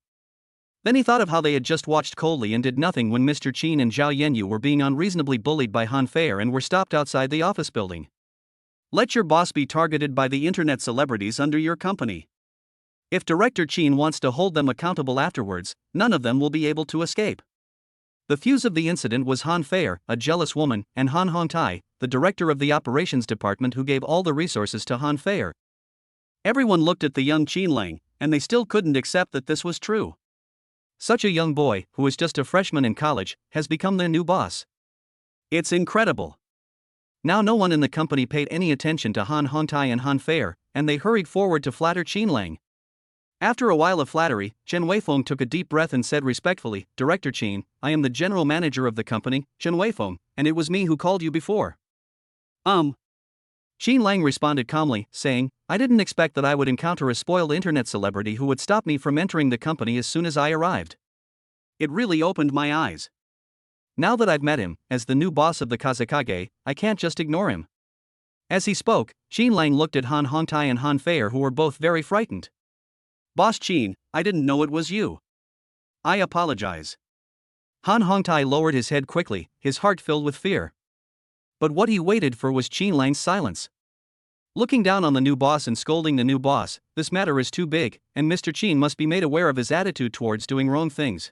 Then he thought of how they had just watched coldly and did nothing when Mr. Qin and Zhao Yanyu were being unreasonably bullied by Han Feier and were stopped outside the office building. Let your boss be targeted by the internet celebrities under your company. If Director Qin wants to hold them accountable afterwards, none of them will be able to escape. The fuse of the incident was Han Feier, a jealous woman, and Han Hongtai, the director of the operations department who gave all the resources to Han Feier. Everyone looked at the young Qin Lang, and they still couldn't accept that this was true. Such a young boy, who is just a freshman in college, has become their new boss. It's incredible. Now no one in the company paid any attention to Han Hongtai and Han Feier, and they hurried forward to flatter Qin Lang. After a while of flattery, Chen Weifeng took a deep breath and said respectfully, Director Qin, I am the general manager of the company, Chen Weifeng, and it was me who called you before. Qin Lang responded calmly, saying, I didn't expect that I would encounter a spoiled internet celebrity who would stop me from entering the company as soon as I arrived. It really opened my eyes. Now that I've met him, as the new boss of the Kazekage, I can't just ignore him. As he spoke, Qin Lang looked at Han Hongtai and Han Feier, who were both very frightened. Boss Qin, I didn't know it was you. I apologize. Han Hongtai lowered his head quickly, his heart filled with fear. But what he waited for was Qin Lang's silence. Looking down on the new boss and scolding the new boss, this matter is too big, and Mr. Qin must be made aware of his attitude towards doing wrong things.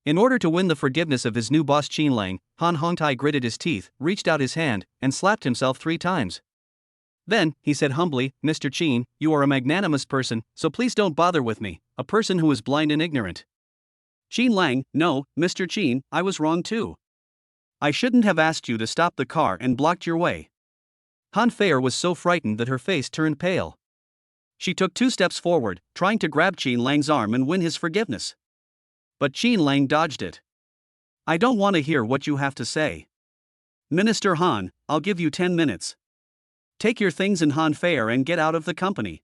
In order to win the forgiveness of his new boss Qin Lang, Han Hongtai gritted his teeth, reached out his hand, and slapped himself 3 times. Then, he said humbly, Mr. Qin, you are a magnanimous person, so please don't bother with me, a person who is blind and ignorant. Qin Lang, no, Mr. Qin, I was wrong too. I shouldn't have asked you to stop the car and blocked your way. Han Feier was so frightened that her face turned pale. She took 2 steps forward, trying to grab Qin Lang's arm and win his forgiveness. But Qin Lang dodged it. I don't want to hear what you have to say. Minister Han, I'll give you 10 minutes. Take your things and Han Feier and get out of the company.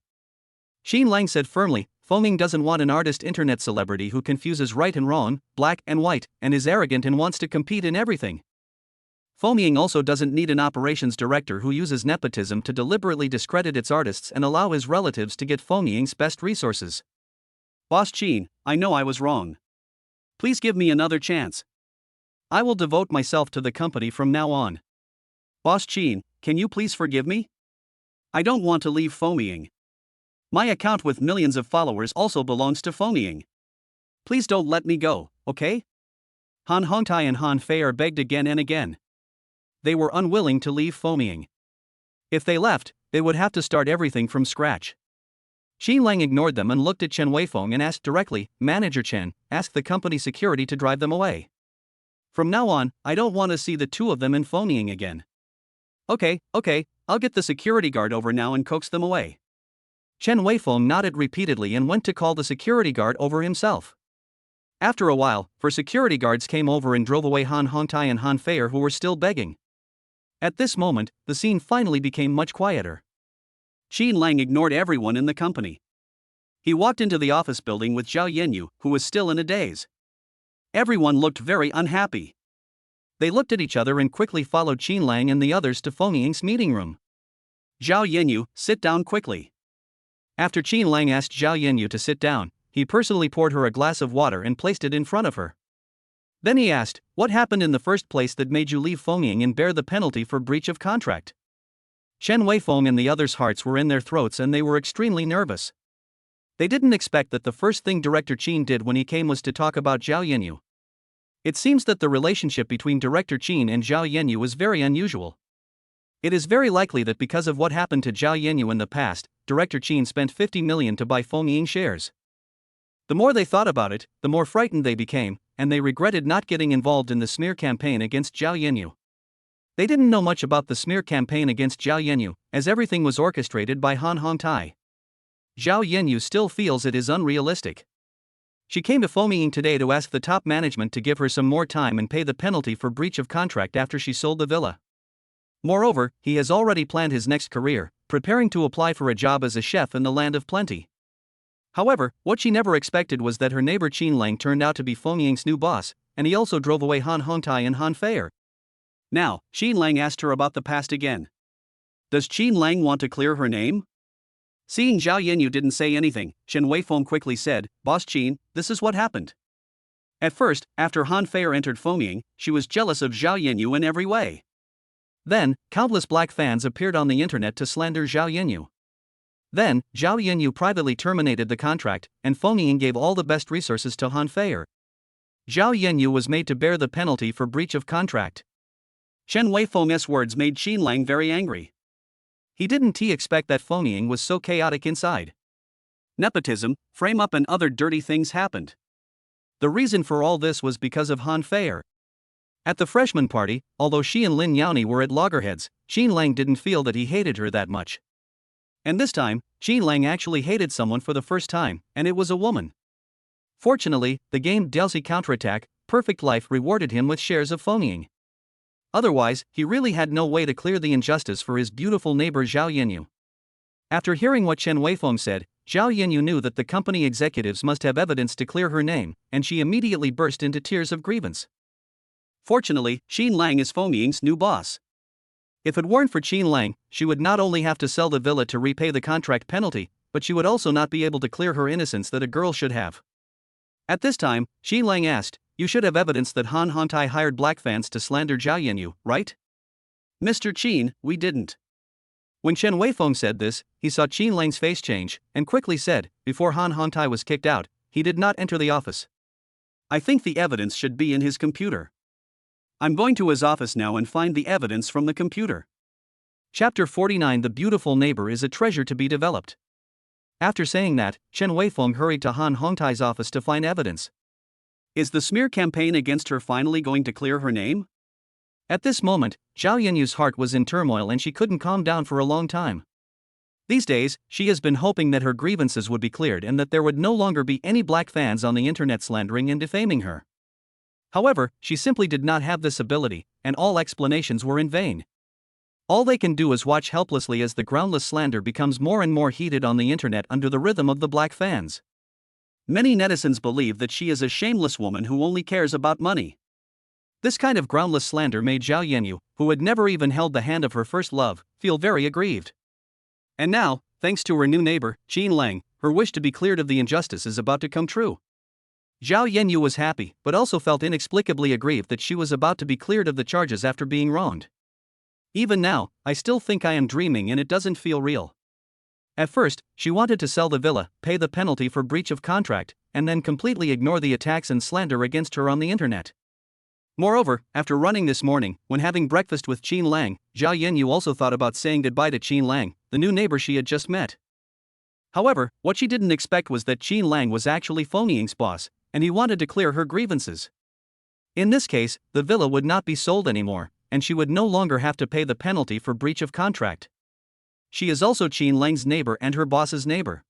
Qin Lang said firmly, Foming doesn't want an artist internet celebrity who confuses right and wrong, black and white, and is arrogant and wants to compete in everything. Foming also doesn't need an operations director who uses nepotism to deliberately discredit its artists and allow his relatives to get Foming's best resources. Boss Qin, I know I was wrong. Please give me another chance. I will devote myself to the company from now on. Boss Qin, can you please forgive me? I don't want to leave Foming. My account with millions of followers also belongs to Foming. Please don't let me go, okay? Han Hongtai and Han Feier begged again and again. They were unwilling to leave Foming. If they left, they would have to start everything from scratch. Qin Lang ignored them and looked at Chen Weifeng and asked directly, Manager Chen, ask the company security to drive them away. From now on, I don't want to see the 2 of them in Foming again. Okay, I'll get the security guard over now and coax them away. Chen Weifeng nodded repeatedly and went to call the security guard over himself. After a while, 4 security guards came over and drove away Han Hongtai and Han Feier, who were still begging. At this moment, the scene finally became much quieter. Qin Lang ignored everyone in the company. He walked into the office building with Zhao Yanyu, who was still in a daze. Everyone looked very unhappy. They looked at each other and quickly followed Qin Lang and the others to Foming's meeting room. Zhao Yanyu, sit down quickly. After Qin Lang asked Zhao Yanyu to sit down, he personally poured her a glass of water and placed it in front of her. Then he asked, "What happened in the first place that made you leave Fengying and bear the penalty for breach of contract?" Chen Weifeng and the others' hearts were in their throats and they were extremely nervous. They didn't expect that the first thing Director Qin did when he came was to talk about Zhao Yanyu. It seems that the relationship between Director Qin and Zhao Yanyu was very unusual. It is very likely that because of what happened to Zhao Yanyu in the past, Director Qin spent 50 million to buy Fengying shares. The more they thought about it, the more frightened they became, and they regretted not getting involved in the smear campaign against Zhao Yanyu. They didn't know much about the smear campaign against Zhao Yanyu, as everything was orchestrated by Han Hongtai. Zhao Yanyu still feels it is unrealistic. She came to Fengying today to ask the top management to give her some more time and pay the penalty for breach of contract after she sold the villa. Moreover, he has already planned his next career, preparing to apply for a job as a chef in the Land of Plenty. However, what she never expected was that her neighbor Qin Lang turned out to be Fengying's new boss, and he also drove away Han Hongtai and Han Feier. Now, Qin Lang asked her about the past again. Does Qin Lang want to clear her name? Seeing Zhao Yanyu didn't say anything, Chen Weifeng quickly said, "Boss Qin, this is what happened." At first, after Han Feier entered Fengying, she was jealous of Zhao Yanyu in every way. Then, countless black fans appeared on the internet to slander Zhao Yanyu. Then, Zhao Yanyu privately terminated the contract, and Fengying gave all the best resources to Han Feier. Zhao Yanyu was made to bear the penalty for breach of contract. Chen Weifeng's words made Qin Lang very angry. He didn't expect that Fengying was so chaotic inside. Nepotism, frame-up and other dirty things happened. The reason for all this was because of Han Feier. At the freshman party, although she and Lin Yani were at loggerheads, Qin Lang didn't feel that he hated her that much. And this time, Qin Lang actually hated someone for the first time, and it was a woman. Fortunately, the game Delcy Counterattack, Perfect Life rewarded him with shares of Fengying. Otherwise, he really had no way to clear the injustice for his beautiful neighbor Zhao Yanyu. After hearing what Chen Weifeng said, Zhao Yanyu knew that the company executives must have evidence to clear her name, and she immediately burst into tears of grievance. Fortunately, Qin Lang is Fengying's new boss. If it weren't for Qin Lang, she would not only have to sell the villa to repay the contract penalty, but she would also not be able to clear her innocence that a girl should have. At this time, Qin Lang asked, "You should have evidence that Han Hongtai hired black fans to slander Zhao Yanyu, right?" "Mr. Qin, we didn't." When Chen Weifeng said this, he saw Qin Lang's face change, and quickly said, before Han Hongtai was kicked out, he did not enter the office. "I think the evidence should be in his computer. I'm going to his office now and find the evidence from the computer." Chapter 49. The beautiful neighbor is a treasure to be developed. After saying that, Chen Weifeng hurried to Han Hongtai's office to find evidence. Is the smear campaign against her finally going to clear her name? At this moment, Zhao Yanyu's heart was in turmoil and she couldn't calm down for a long time. These days, she has been hoping that her grievances would be cleared and that there would no longer be any black fans on the internet slandering and defaming her. However, she simply did not have this ability, and all explanations were in vain. All they can do is watch helplessly as the groundless slander becomes more and more heated on the internet under the rhythm of the black fans. Many netizens believe that she is a shameless woman who only cares about money. This kind of groundless slander made Zhao Yanyu, who had never even held the hand of her first love, feel very aggrieved. And now, thanks to her new neighbor, Qin Lang, her wish to be cleared of the injustice is about to come true. Zhao Yanyu was happy, but also felt inexplicably aggrieved that she was about to be cleared of the charges after being wronged. Even now, I still think I am dreaming and it doesn't feel real. At first, she wanted to sell the villa, pay the penalty for breach of contract, and then completely ignore the attacks and slander against her on the internet. Moreover, after running this morning, when having breakfast with Qin Lang, Zhao Yanyu also thought about saying goodbye to Qin Lang, the new neighbor she had just met. However, what she didn't expect was that Qin Lang was actually Fengying's boss, and he wanted to clear her grievances. In this case, the villa would not be sold anymore, and she would no longer have to pay the penalty for breach of contract. She is also Qin Lang's neighbor and her boss's neighbor.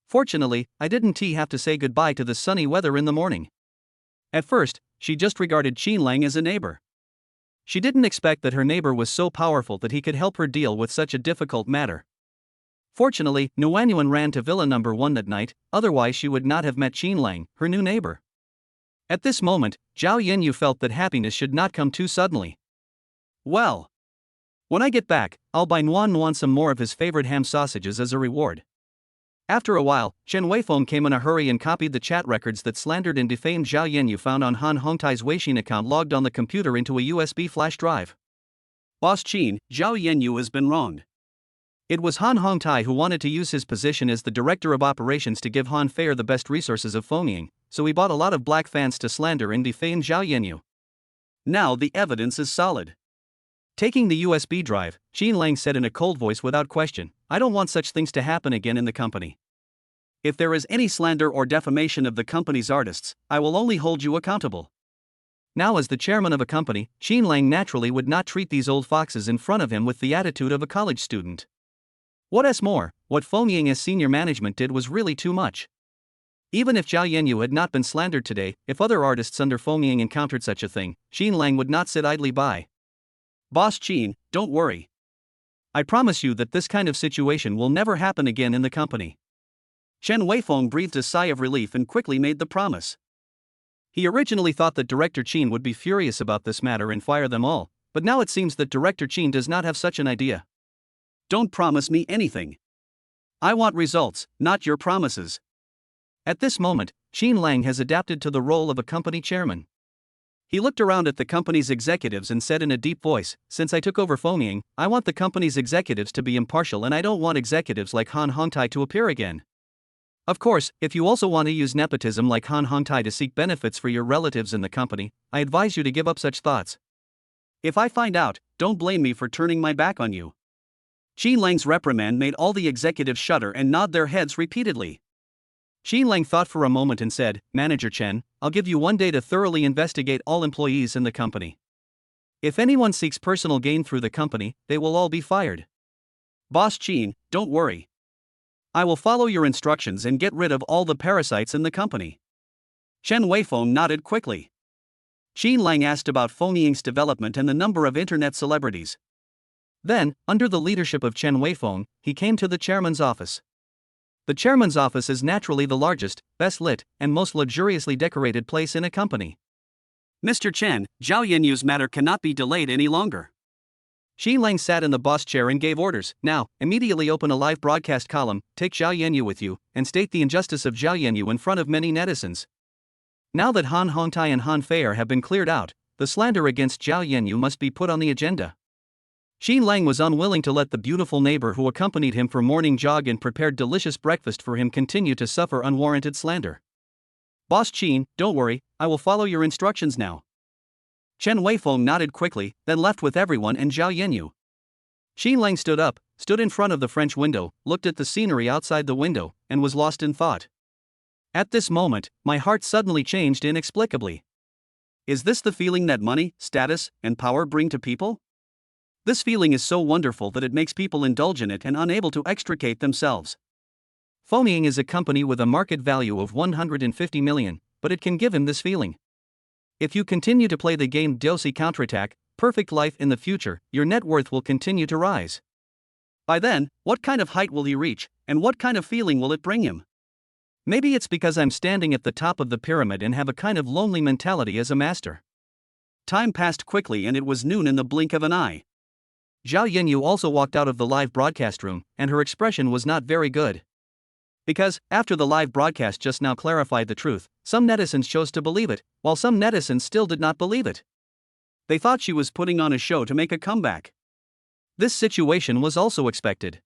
Fortunately, I didn't have to say goodbye to the sunny weather in the morning. At first, she just regarded Qin Lang as a neighbor. She didn't expect that her neighbor was so powerful that he could help her deal with such a difficult matter. Fortunately, Nguanyuan ran to Villa number 1 that night, otherwise she would not have met Qin Lang, her new neighbor. At this moment, Zhao Yanyu felt that happiness should not come too suddenly. Well, when I get back, I'll I'll buy Nuan some more of his favorite ham sausages as a reward. After a while, Chen Weifeng came in a hurry and copied the chat records that slandered and defamed Zhao Yanyu found on Han Hongtai's Weixin account logged on the computer into a USB flash drive. Boss Qin, Zhao Yanyu has been wronged. It was Han Hongtai who wanted to use his position as the director of operations to give Han Feier the best resources of Fengming, so he bought a lot of black fans to slander and defame Zhao Yanyu. Now the evidence is solid. Taking the USB drive, Qin Lang said in a cold voice without question, I don't want such things to happen again in the company. If there is any slander or defamation of the company's artists, I will only hold you accountable. Now as the chairman of a company, Qin Lang naturally would not treat these old foxes in front of him with the attitude of a college student. What's more, what Fengming as senior management did was really too much. Even if Zhao Yanyu had not been slandered today, if other artists under Fengming encountered such a thing, Qin Lang would not sit idly by. Boss Qin, don't worry. I promise you that this kind of situation will never happen again in the company. Chen Weifeng breathed a sigh of relief and quickly made the promise. He originally thought that Director Qin would be furious about this matter and fire them all, but now it seems that Director Qin does not have such an idea. Don't promise me anything. I want results, not your promises. At this moment, Qin Lang has adapted to the role of a company chairman. He looked around at the company's executives and said in a deep voice, since I took over Fengming, I want the company's executives to be impartial and I don't want executives like Han Hongtai to appear again. Of course, if you also want to use nepotism like Han Hongtai to seek benefits for your relatives in the company, I advise you to give up such thoughts. If I find out, don't blame me for turning my back on you. Qin Lang's reprimand made all the executives shudder and nod their heads repeatedly. Qin Lang thought for a moment and said, Manager Chen, I'll give you 1 day to thoroughly investigate all employees in the company. If anyone seeks personal gain through the company, they will all be fired. Boss Qin, don't worry. I will follow your instructions and get rid of all the parasites in the company. Chen Weifeng nodded quickly. Qin Lang asked about Fengming's development and the number of internet celebrities. Then, under the leadership of Chen Weifeng, he came to the chairman's office. The chairman's office is naturally the largest, best lit, and most luxuriously decorated place in a company. Mr. Chen, Zhao Yanyu's matter cannot be delayed any longer. Qin Lang sat in the boss chair and gave orders. Now, immediately open a live broadcast column, take Zhao Yanyu with you, and state the injustice of Zhao Yanyu in front of many netizens. Now that Han Hongtai and Han Feier have been cleared out, the slander against Zhao Yanyu must be put on the agenda. Qin Lang was unwilling to let the beautiful neighbor who accompanied him for morning jog and prepared delicious breakfast for him continue to suffer unwarranted slander. Boss Qin, don't worry, I will follow your instructions now. Chen Weifeng nodded quickly, then left with everyone and Zhao Yanyu. Qin Lang stood up, stood in front of the French window, looked at the scenery outside the window, and was lost in thought. At this moment, my heart suddenly changed inexplicably. Is this the feeling that money, status, and power bring to people? This feeling is so wonderful that it makes people indulge in it and unable to extricate themselves. Fengming is a company with a market value of 150 million, but it can give him this feeling. If you continue to play the game Dosi Counterattack, Perfect Life in the future, your net worth will continue to rise. By then, what kind of height will he reach, and what kind of feeling will it bring him? Maybe it's because I'm standing at the top of the pyramid and have a kind of lonely mentality as a master. Time passed quickly and it was noon in the blink of an eye. Zhao Yanyu also walked out of the live broadcast room, and her expression was not very good. Because, after the live broadcast just now clarified the truth, some netizens chose to believe it, while some netizens still did not believe it. They thought she was putting on a show to make a comeback. This situation was also expected.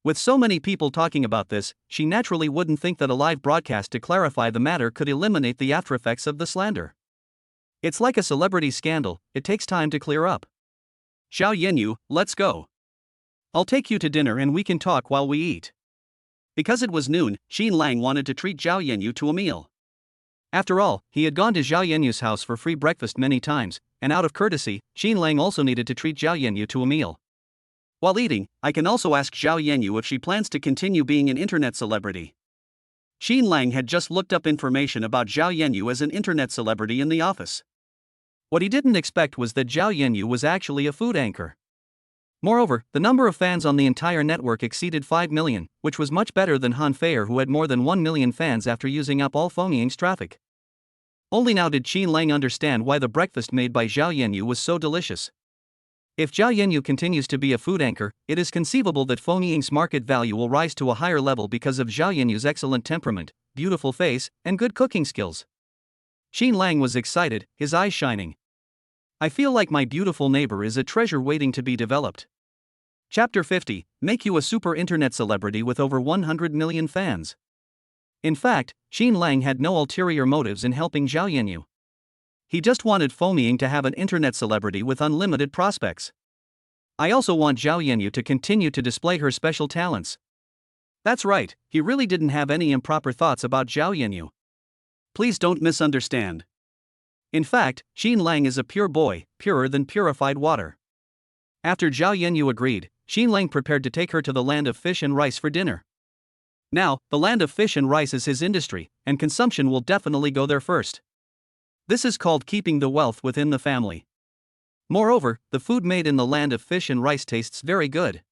With so many people talking about this, she naturally wouldn't think that a live broadcast to clarify the matter could eliminate the aftereffects of the slander. It's like a celebrity scandal, it takes time to clear up. Zhao Yanyu, let's go. I'll take you to dinner and we can talk while we eat. Because it was noon, Qin Lang wanted to treat Zhao Yanyu to a meal. After all, he had gone to Zhao Yanyu's house for free breakfast many times, and out of courtesy, Qin Lang also needed to treat Zhao Yanyu to a meal. While eating, I can also ask Zhao Yanyu if she plans to continue being an internet celebrity. Qin Lang had just looked up information about Zhao Yanyu as an internet celebrity in the office. What he didn't expect was that Zhao Yanyu was actually a food anchor. Moreover, the number of fans on the entire network exceeded 5 million, which was much better than Han Feier, who had more than 1 million fans after using up all Fengming's traffic. Only now did Qin Lang understand why the breakfast made by Zhao Yanyu was so delicious. If Zhao Yanyu continues to be a food anchor, it is conceivable that Feng Ying's market value will rise to a higher level because of Zhao Yanyu's excellent temperament, beautiful face, and good cooking skills. Xin Lang was excited, his eyes shining. I feel like my beautiful neighbor is a treasure waiting to be developed. Chapter 50, Make you a super internet celebrity with over 100 million fans. In fact, Xin Lang had no ulterior motives in helping Zhao Yanyu. He just wanted Feng Ying to have an internet celebrity with unlimited prospects. I also want Zhao Yanyu to continue to display her special talents. That's right, he really didn't have any improper thoughts about Zhao Yanyu. Please don't misunderstand. In fact, Xin Lang is a pure boy, purer than purified water. After Zhao Yanyu agreed, Xin Lang prepared to take her to the land of fish and rice for dinner. Now, the land of fish and rice is his industry, and consumption will definitely go there first. This is called keeping the wealth within the family. Moreover, the food made in the land of fish and rice tastes very good.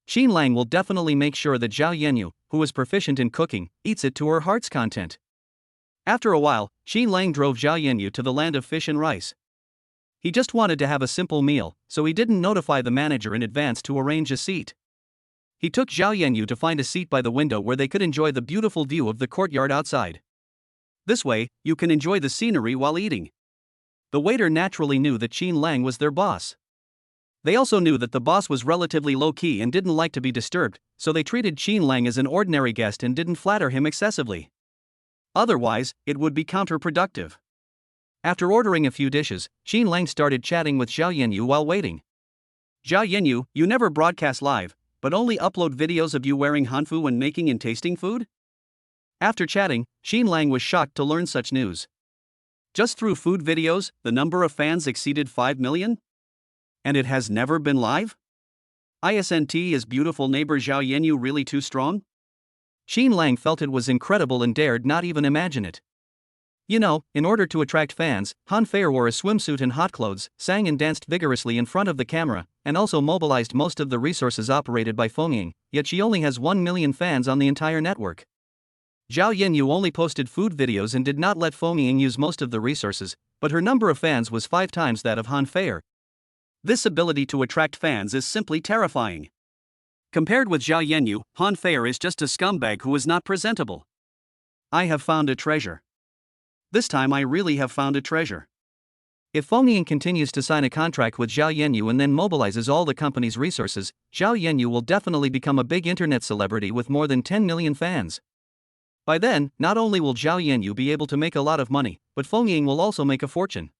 Xin Lang will definitely make sure that Zhao Yanyu, who is proficient in cooking, eats it to her heart's content. After a while, Xin Lang drove Zhao Yanyu to the land of fish and rice. He just wanted to have a simple meal, so he didn't notify the manager in advance to arrange a seat. He took Zhao Yanyu to find a seat by the window where they could enjoy the beautiful view of the courtyard outside. This way, you can enjoy the scenery while eating. The waiter naturally knew that Xin Lang was their boss. They also knew that the boss was relatively low-key and didn't like to be disturbed, so they treated Xin Lang as an ordinary guest and didn't flatter him excessively. Otherwise, it would be counterproductive. After ordering a few dishes, Xin Lang started chatting with Zhao Yanyu while waiting. Zhao Yanyu, you never broadcast live, but only upload videos of you wearing hanfu when making and tasting food? After chatting, Xin Lang was shocked to learn such news. Just through food videos, the number of fans exceeded 5 million? And it has never been live? Isn't his beautiful neighbor Zhao Yanyu really too strong? Xin Lang felt it was incredible and dared not even imagine it. You know, in order to attract fans, Han Feier wore a swimsuit and hot clothes, sang and danced vigorously in front of the camera, and also mobilized most of the resources operated by Feng Ying, yet she only has 1 million fans on the entire network. Zhao Yanyu only posted food videos and did not let Feng Ying use most of the resources, but her number of fans was 5 times that of Han Feier. This ability to attract fans is simply terrifying. Compared with Zhao Yanyu, Han Feier is just a scumbag who is not presentable. I have found a treasure. This time I really have found a treasure. If Feng Ying continues to sign a contract with Zhao Yanyu and then mobilizes all the company's resources, Zhao Yanyu will definitely become a big internet celebrity with more than 10 million fans. By then, not only will Zhao Yanyu be able to make a lot of money, but Feng Ying will also make a fortune.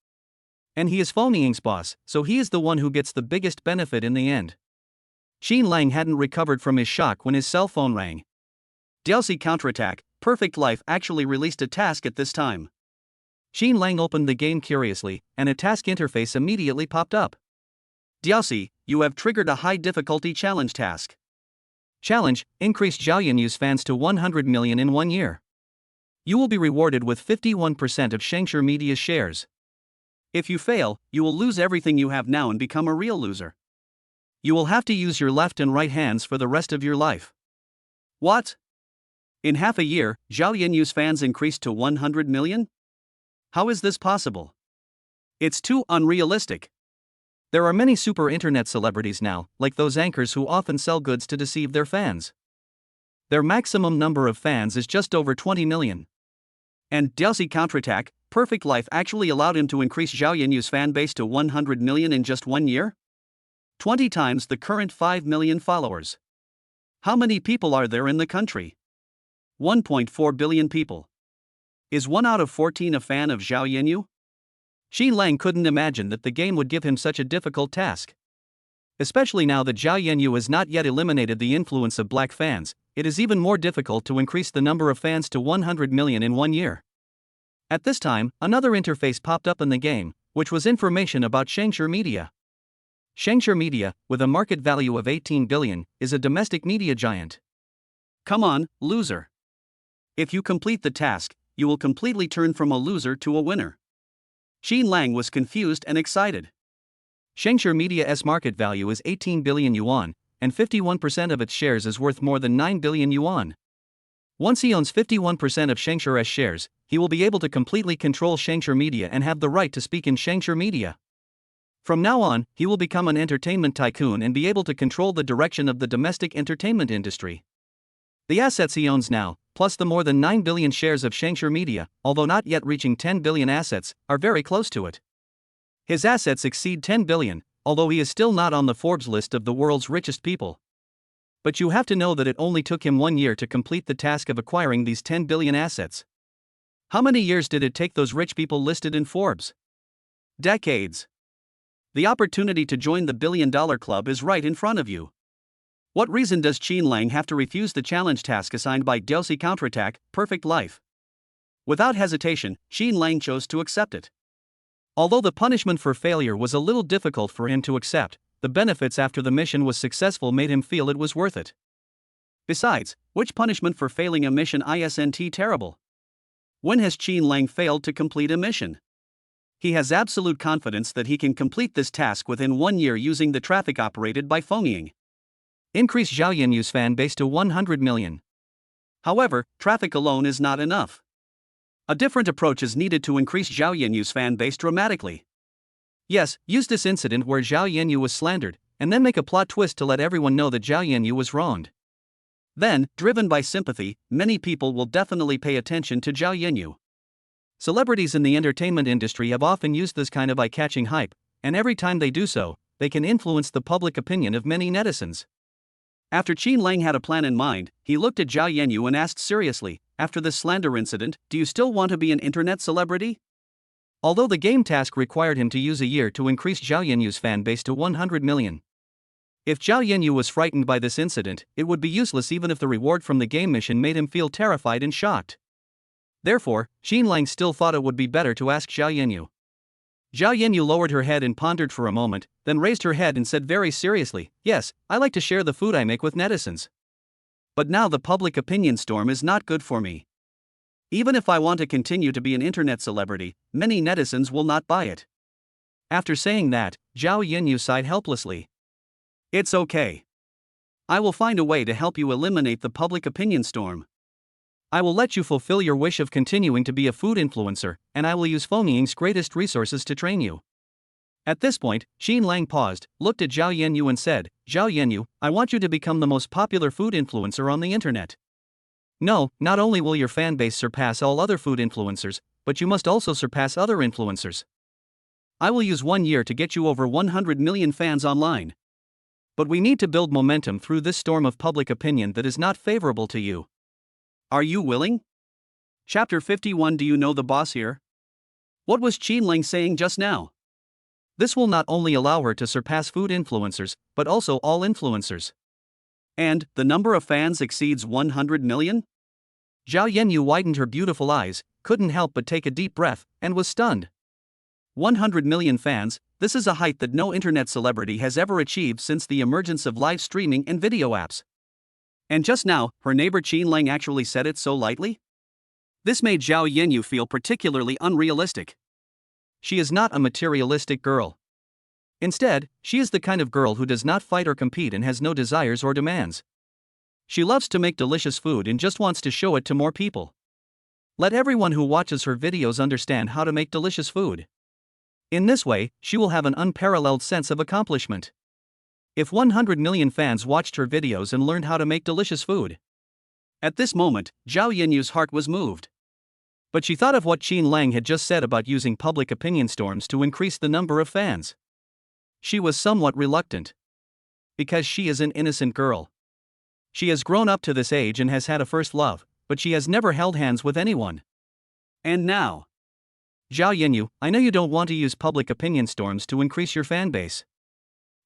And he is Feng Ying's boss, so he is the one who gets the biggest benefit in the end. Xin Lang hadn't recovered from his shock when his cell phone rang. DLC Counterattack, Perfect Life actually released a task at this time. Xin Lang opened the game curiously, and a task interface immediately popped up. DLC, you have triggered a high difficulty challenge task. Challenge, increase Zhao Yanyu's fans to 100 million in 1 year. You will be rewarded with 51% of Shengshi Media's shares. If you fail, you will lose everything you have now and become a real loser. You will have to use your left and right hands for the rest of your life. What? In half a year, Zhao Yanyu's fans increased to 100 million? How is this possible? It's too unrealistic. There are many super internet celebrities now, like those anchors who often sell goods to deceive their fans. Their maximum number of fans is just over 20 million. And DLC Counterattack, Perfect Life actually allowed him to increase Zhao Yanyu's fan base to 100 million in just 1 year? 20 times the current 5 million followers. How many people are there in the country? 1.4 billion people. Is 1 out of 14 a fan of Zhao Yanyu? Xin Lang couldn't imagine that the game would give him such a difficult task. Especially now that Zhao Yanyu has not yet eliminated the influence of black fans, it is even more difficult to increase the number of fans to 100 million in 1 year. At this time, another interface popped up in the game, which was information about Shengshi Media. Shengshi Media, with a market value of 18 billion, is a domestic media giant. Come on, loser. If you complete the task, you will completely turn from a loser to a winner. Xin Lang was confused and excited. Shengshi Media's market value is 18 billion yuan, and 51% of its shares is worth more than 9 billion yuan. Once he owns 51% of Shengshi's shares, he will be able to completely control Shengshi Media and have the right to speak in Shengshi Media. From now on, he will become an entertainment tycoon and be able to control the direction of the domestic entertainment industry. The assets he owns now, plus the more than 9 billion shares of Shangshur Media, although not yet reaching 10 billion assets, are very close to it. His assets exceed 10 billion, although he is still not on the Forbes list of the world's richest people. But you have to know that it only took him 1 year to complete the task of acquiring these 10 billion assets. How many years did it take those rich people listed in Forbes? Decades. The opportunity to join the billion-dollar club is right in front of you. What reason does Qin Lang have to refuse the challenge task assigned by Diosi Counterattack, Perfect Life? Without hesitation, Qin Lang chose to accept it. Although the punishment for failure was a little difficult for him to accept, the benefits after the mission was successful made him feel it was worth it. Besides, which punishment for failing a mission isn't terrible? When has Qin Lang failed to complete a mission? He has absolute confidence that he can complete this task within 1 year using the traffic operated by Fengying. Increase Zhao Yinyu's fan base to 100 million. However, traffic alone is not enough. A different approach is needed to increase Zhao Yinyu's fan base dramatically. Yes, use this incident where Zhao Yinyu was slandered, and then make a plot twist to let everyone know that Zhao Yinyu was wronged. Then, driven by sympathy, many people will definitely pay attention to Zhao Yinyu. Celebrities in the entertainment industry have often used this kind of eye-catching hype, and every time they do so, they can influence the public opinion of many netizens. After Qin Lang had a plan in mind, he looked at Zhao Yinyu and asked seriously, after this slander incident, do you still want to be an internet celebrity? Although the game task required him to use a year to increase Zhao Yinyu's fan base to 100 million. If Zhao Yinyu was frightened by this incident, it would be useless even if the reward from the game mission made him feel terrified and shocked. Therefore, Qin Lang still thought it would be better to ask Zhao Yinyu. Zhao Yinyu lowered her head and pondered for a moment, then raised her head and said very seriously, yes, I like to share the food I make with netizens. But now the public opinion storm is not good for me. Even if I want to continue to be an internet celebrity, many netizens will not buy it. After saying that, Zhao Yinyu sighed helplessly. It's okay. I will find a way to help you eliminate the public opinion storm. I will let you fulfill your wish of continuing to be a food influencer, and I will use Fengying's greatest resources to train you. At this point, Qin Lang paused, looked at Zhao Yinyu and said, Zhao Yinyu, I want you to become the most popular food influencer on the internet. No, not only will your fan base surpass all other food influencers, but you must also surpass other influencers. I will use 1 year to get you over 100 million fans online. But we need to build momentum through this storm of public opinion that is not favorable to you. Are you willing? Chapter 51. Do you know the boss here? What was Qin Lang saying just now? This will not only allow her to surpass food influencers, but also all influencers. And, the number of fans exceeds 100 million? Zhao Yinyu widened her beautiful eyes, couldn't help but take a deep breath, and was stunned. 100 million fans, this is a height that no internet celebrity has ever achieved since the emergence of live streaming and video apps. And just now, her neighbor Qin Lang actually said it so lightly? This made Zhao Yinyu feel particularly unrealistic. She is not a materialistic girl. Instead, she is the kind of girl who does not fight or compete and has no desires or demands. She loves to make delicious food and just wants to show it to more people. Let everyone who watches her videos understand how to make delicious food. In this way, she will have an unparalleled sense of accomplishment. If 100 million fans watched her videos and learned how to make delicious food. At this moment, Zhao Yinyu's heart was moved. But she thought of what Qin Lang had just said about using public opinion storms to increase the number of fans. She was somewhat reluctant. Because she is an innocent girl. She has grown up to this age and has had a first love, but she has never held hands with anyone. And now. Zhao Yinyu, I know you don't want to use public opinion storms to increase your fan base.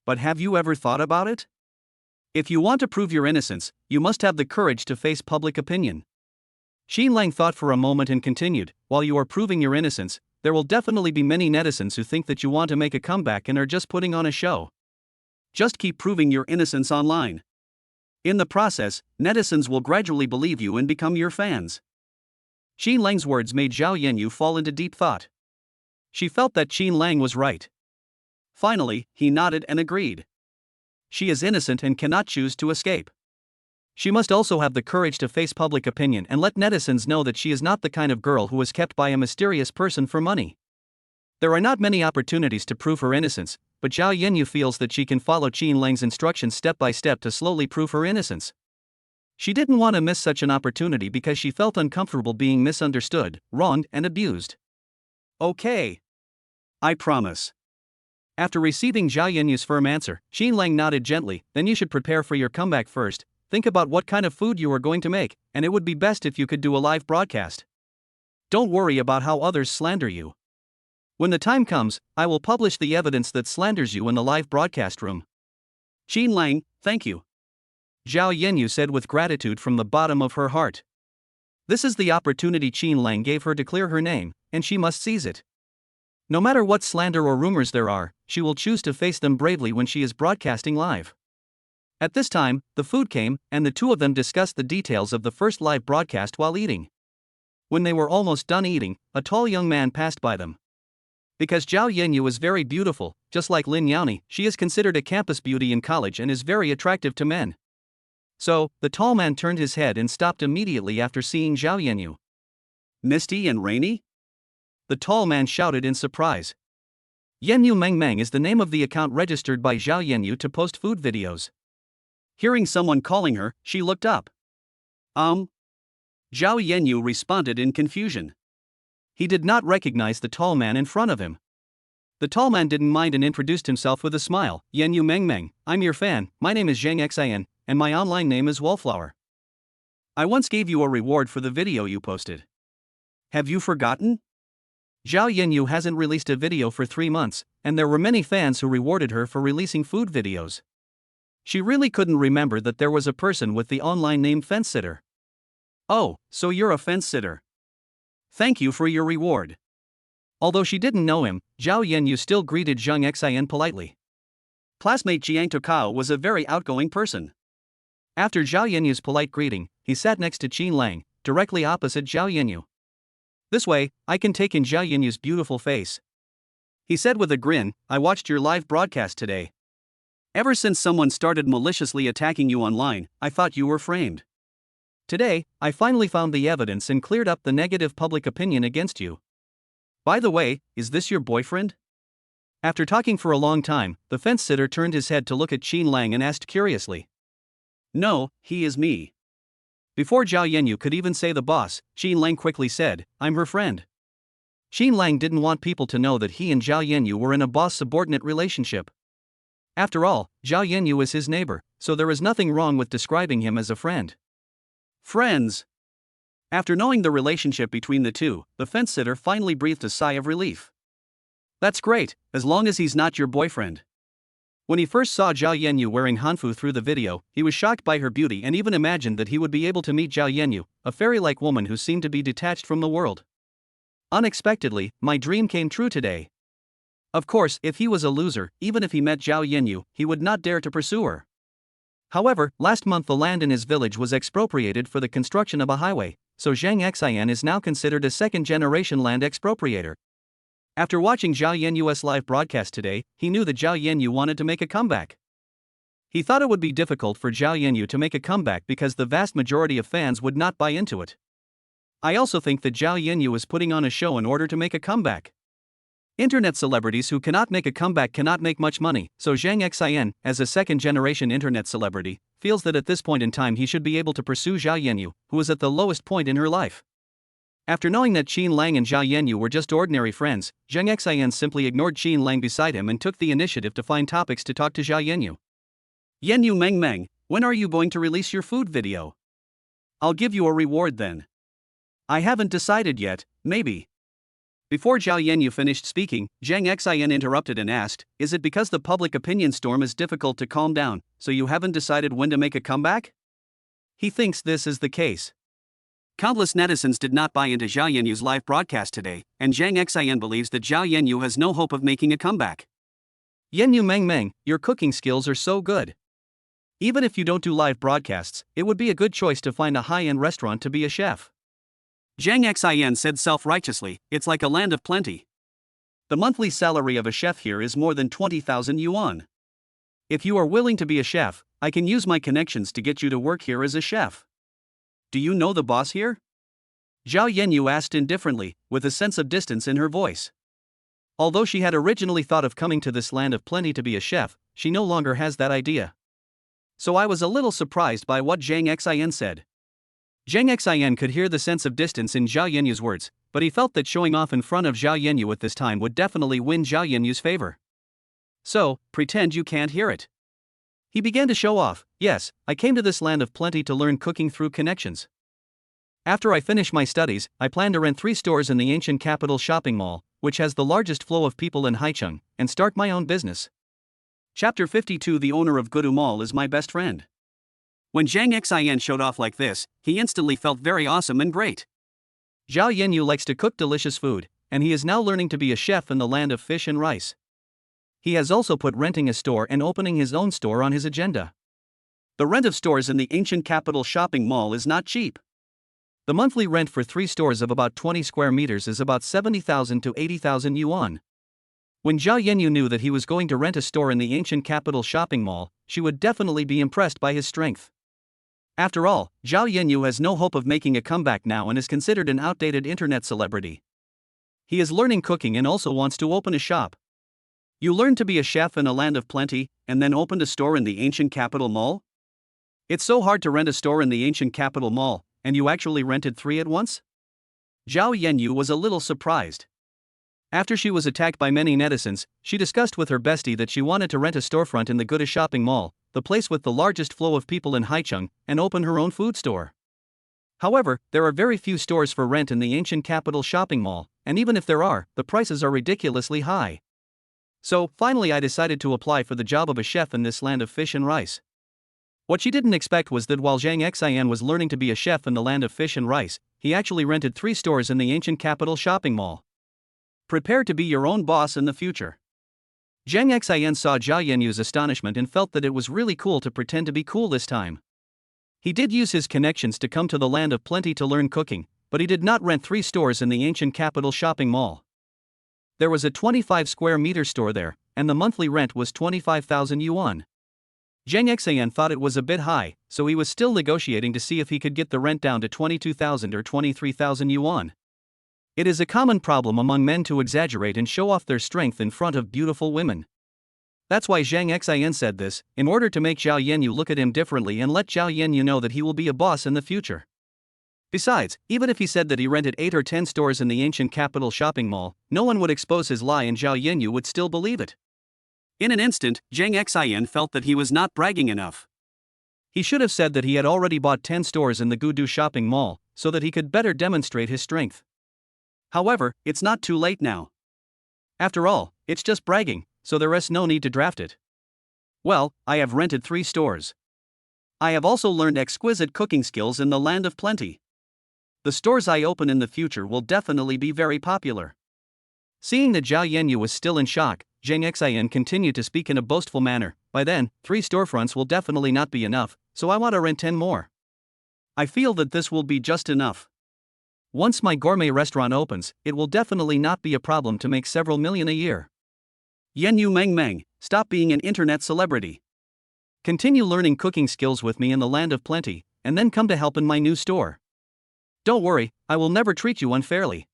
But have you ever thought about it? If you want to prove your innocence, you must have the courage to face public opinion. Qin Lang thought for a moment and continued, while you are proving your innocence, there will definitely be many netizens who think that you want to make a comeback and are just putting on a show. Just keep proving your innocence online. In the process, netizens will gradually believe you and become your fans. Qin Lang's words made Zhao Yinyu fall into deep thought. She felt that Qin Lang was right. Finally, he nodded and agreed. She is innocent and cannot choose to escape. She must also have the courage to face public opinion and let netizens know that she is not the kind of girl who is kept by a mysterious person for money. There are not many opportunities to prove her innocence, but Zhao Yanyu feels that she can follow Qin Lang's instructions step by step to slowly prove her innocence. She didn't want to miss such an opportunity because she felt uncomfortable being misunderstood, wronged, and abused. Okay. I promise. After receiving Zhao Yanyu's firm answer, Qin Lang nodded gently. Then you should prepare for your comeback first. Think about what kind of food you are going to make, and it would be best if you could do a live broadcast. Don't worry about how others slander you. When the time comes, I will publish the evidence that slanders you in the live broadcast room. Qin Lang, thank you. Zhao Yanyu said with gratitude from the bottom of her heart. This is the opportunity Qin Lang gave her to clear her name, and she must seize it. No matter what slander or rumors there are, she will choose to face them bravely when she is broadcasting live. At this time, the food came, and the two of them discussed the details of the first live broadcast while eating. When they were almost done eating, a tall young man passed by them. Because Zhao Yanyu is very beautiful, just like Lin Yani, she is considered a campus beauty in college and is very attractive to men. So, the tall man turned his head and stopped immediately after seeing Zhao Yanyu. Misty and rainy? The tall man shouted in surprise. Yumixiang is the name of the account registered by Zhao Yanyu to post food videos. Hearing someone calling her, she looked up. Zhao Yanyu responded in confusion. He did not recognize the tall man in front of him. The tall man didn't mind and introduced himself with a smile. Yumixiang, I'm your fan, my name is Yumixiang, and my online name is Wallflower. I once gave you a reward for the video you posted. Have you forgotten? Zhao Yanyu hasn't released a video for 3 months, and there were many fans who rewarded her for releasing food videos. She really couldn't remember that there was a person with the online name Fence Sitter. Oh, so you're a fence sitter. Thank you for your reward. Although she didn't know him, Zhao Yanyu still greeted Yumixiang politely. Classmate Jiang Tokao was a very outgoing person. After Zhao Yanyu's polite greeting, he sat next to Qin Lang, directly opposite Zhao Yanyu. This way, I can take in Zhao Yanyu's beautiful face. He said with a grin, I watched your live broadcast today. Ever since someone started maliciously attacking you online, I thought you were framed. Today, I finally found the evidence and cleared up the negative public opinion against you. By the way, is this your boyfriend? After talking for a long time, the fence sitter turned his head to look at Qin Lang and asked curiously. No, he is me. Before Zhao Yanyu could even say the boss, Qin Lang quickly said, I'm her friend. Qin Lang didn't want people to know that he and Zhao Yanyu were in a boss-subordinate relationship. After all, Zhao Yanyu is his neighbor, so there is nothing wrong with describing him as a friend. Friends. After knowing the relationship between the two, the fence sitter finally breathed a sigh of relief. That's great, as long as he's not your boyfriend. When he first saw Zhao Yanyu wearing hanfu through the video, he was shocked by her beauty and even imagined that he would be able to meet Zhao Yanyu, a fairy-like woman who seemed to be detached from the world. Unexpectedly, my dream came true today. Of course, if he was a loser, even if he met Zhao Yanyu, he would not dare to pursue her. However, last month the land in his village was expropriated for the construction of a highway, so Yumixiang is now considered a second-generation land expropriator. After watching Zhao Yanyu's live broadcast today, he knew that Zhao Yanyu wanted to make a comeback. He thought it would be difficult for Zhao Yanyu to make a comeback because the vast majority of fans would not buy into it. I also think that Zhao Yanyu is putting on a show in order to make a comeback. Internet celebrities who cannot make a comeback cannot make much money, so Yumixiang, as a second-generation internet celebrity, feels that at this point in time he should be able to pursue Zhao Yanyu, who is at the lowest point in her life. After knowing that Qin Lang and Zhao Yanyu were just ordinary friends, Yumixiang simply ignored Qin Lang beside him and took the initiative to find topics to talk to Zhao Yanyu. Yumixiang, when are you going to release your food video? I'll give you a reward then. I haven't decided yet, maybe. Before Zhao Yanyu finished speaking, Yumixiang interrupted and asked, is it because the public opinion storm is difficult to calm down, so you haven't decided when to make a comeback? He thinks this is the case. Countless netizens did not buy into Zhao Yanyu's live broadcast today, and Yumixiang believes that Zhao Yanyu has no hope of making a comeback. Yumixiang, your cooking skills are so good. Even if you don't do live broadcasts, it would be a good choice to find a high-end restaurant to be a chef. Yumixiang said self-righteously, it's like a land of plenty. The monthly salary of a chef here is more than 20,000 yuan. If you are willing to be a chef, I can use my connections to get you to work here as a chef. Do you know the boss here? Zhao Yanyu asked indifferently, with a sense of distance in her voice. Although she had originally thought of coming to this land of plenty to be a chef, she no longer has that idea. So I was a little surprised by what Zhang Xian said. Zhang Xian could hear the sense of distance in Zhao Yenyu's words, but he felt that showing off in front of Zhao Yenyu at this time would definitely win Zhao Yenyu's favor. So, pretend you can't hear it. He began to show off. Yes, I came to this land of plenty to learn cooking through connections. After I finish my studies, I plan to rent 3 stores in the ancient capital shopping mall, which has the largest flow of people in Haicheng, and start my own business. Chapter 52. The owner of Gudu Mall is my best friend. When Zhang Xian showed off like this, he instantly felt very awesome and great. Zhao Yenyu likes to cook delicious food, and he is now learning to be a chef in the land of fish and rice. He has also put renting a store and opening his own store on his agenda. The rent of stores in the ancient capital shopping mall is not cheap. The monthly rent for 3 stores of about 20 square meters is about 70,000 to 80,000 yuan. When Zhao Yenyu knew that he was going to rent a store in the ancient capital shopping mall, she would definitely be impressed by his strength. After all, Zhao Yenyu has no hope of making a comeback now and is considered an outdated internet celebrity. He is learning cooking and also wants to open a shop. You learned to be a chef in a land of plenty, and then opened a store in the ancient capital mall? It's so hard to rent a store in the ancient capital mall, and you actually rented 3 at once? Zhao Yenyu was a little surprised. After she was attacked by many netizens, she discussed with her bestie that she wanted to rent a storefront in the Guda shopping mall, the place with the largest flow of people in Haicheng, and open her own food store. However, there are very few stores for rent in the ancient capital shopping mall, and even if there are, the prices are ridiculously high. So, finally I decided to apply for the job of a chef in this land of fish and rice. What she didn't expect was that while Zhang Xian was learning to be a chef in the land of fish and rice, he actually rented 3 stores in the ancient capital shopping mall. Prepare to be your own boss in the future. Zhang Xian saw Zhao Yenyu's astonishment and felt that it was really cool to pretend to be cool this time. He did use his connections to come to the land of plenty to learn cooking, but he did not rent 3 stores in the ancient capital shopping mall. There was a 25 square meter store there, and the monthly rent was 25,000 yuan. Zhang Xian thought it was a bit high, so he was still negotiating to see if he could get the rent down to 22,000 or 23,000 yuan. It is a common problem among men to exaggerate and show off their strength in front of beautiful women. That's why Zhang Xian said this, in order to make Zhao Yenyu look at him differently and let Zhao Yenyu know that he will be a boss in the future. Besides, even if he said that he rented 8 or 10 stores in the ancient capital shopping mall, no one would expose his lie and Zhao Yenyu would still believe it. In an instant, Zhang Xian felt that he was not bragging enough. He should have said that he had already bought 10 stores in the Gudu shopping mall, so that he could better demonstrate his strength. However, it's not too late now. After all, it's just bragging, so there is no need to draft it. Well, I have rented 3 stores. I have also learned exquisite cooking skills in the land of plenty. The stores I open in the future will definitely be very popular. Seeing that Zhao Yenyu was still in shock, Zhang Xian continued to speak in a boastful manner. By then, 3 storefronts will definitely not be enough, so I want to rent 10 more. I feel that this will be just enough. Once my gourmet restaurant opens, it will definitely not be a problem to make several million a year. Yenyu Meng, stop being an internet celebrity. Continue learning cooking skills with me in the land of plenty, and then come to help in my new store. Don't worry, I will never treat you unfairly.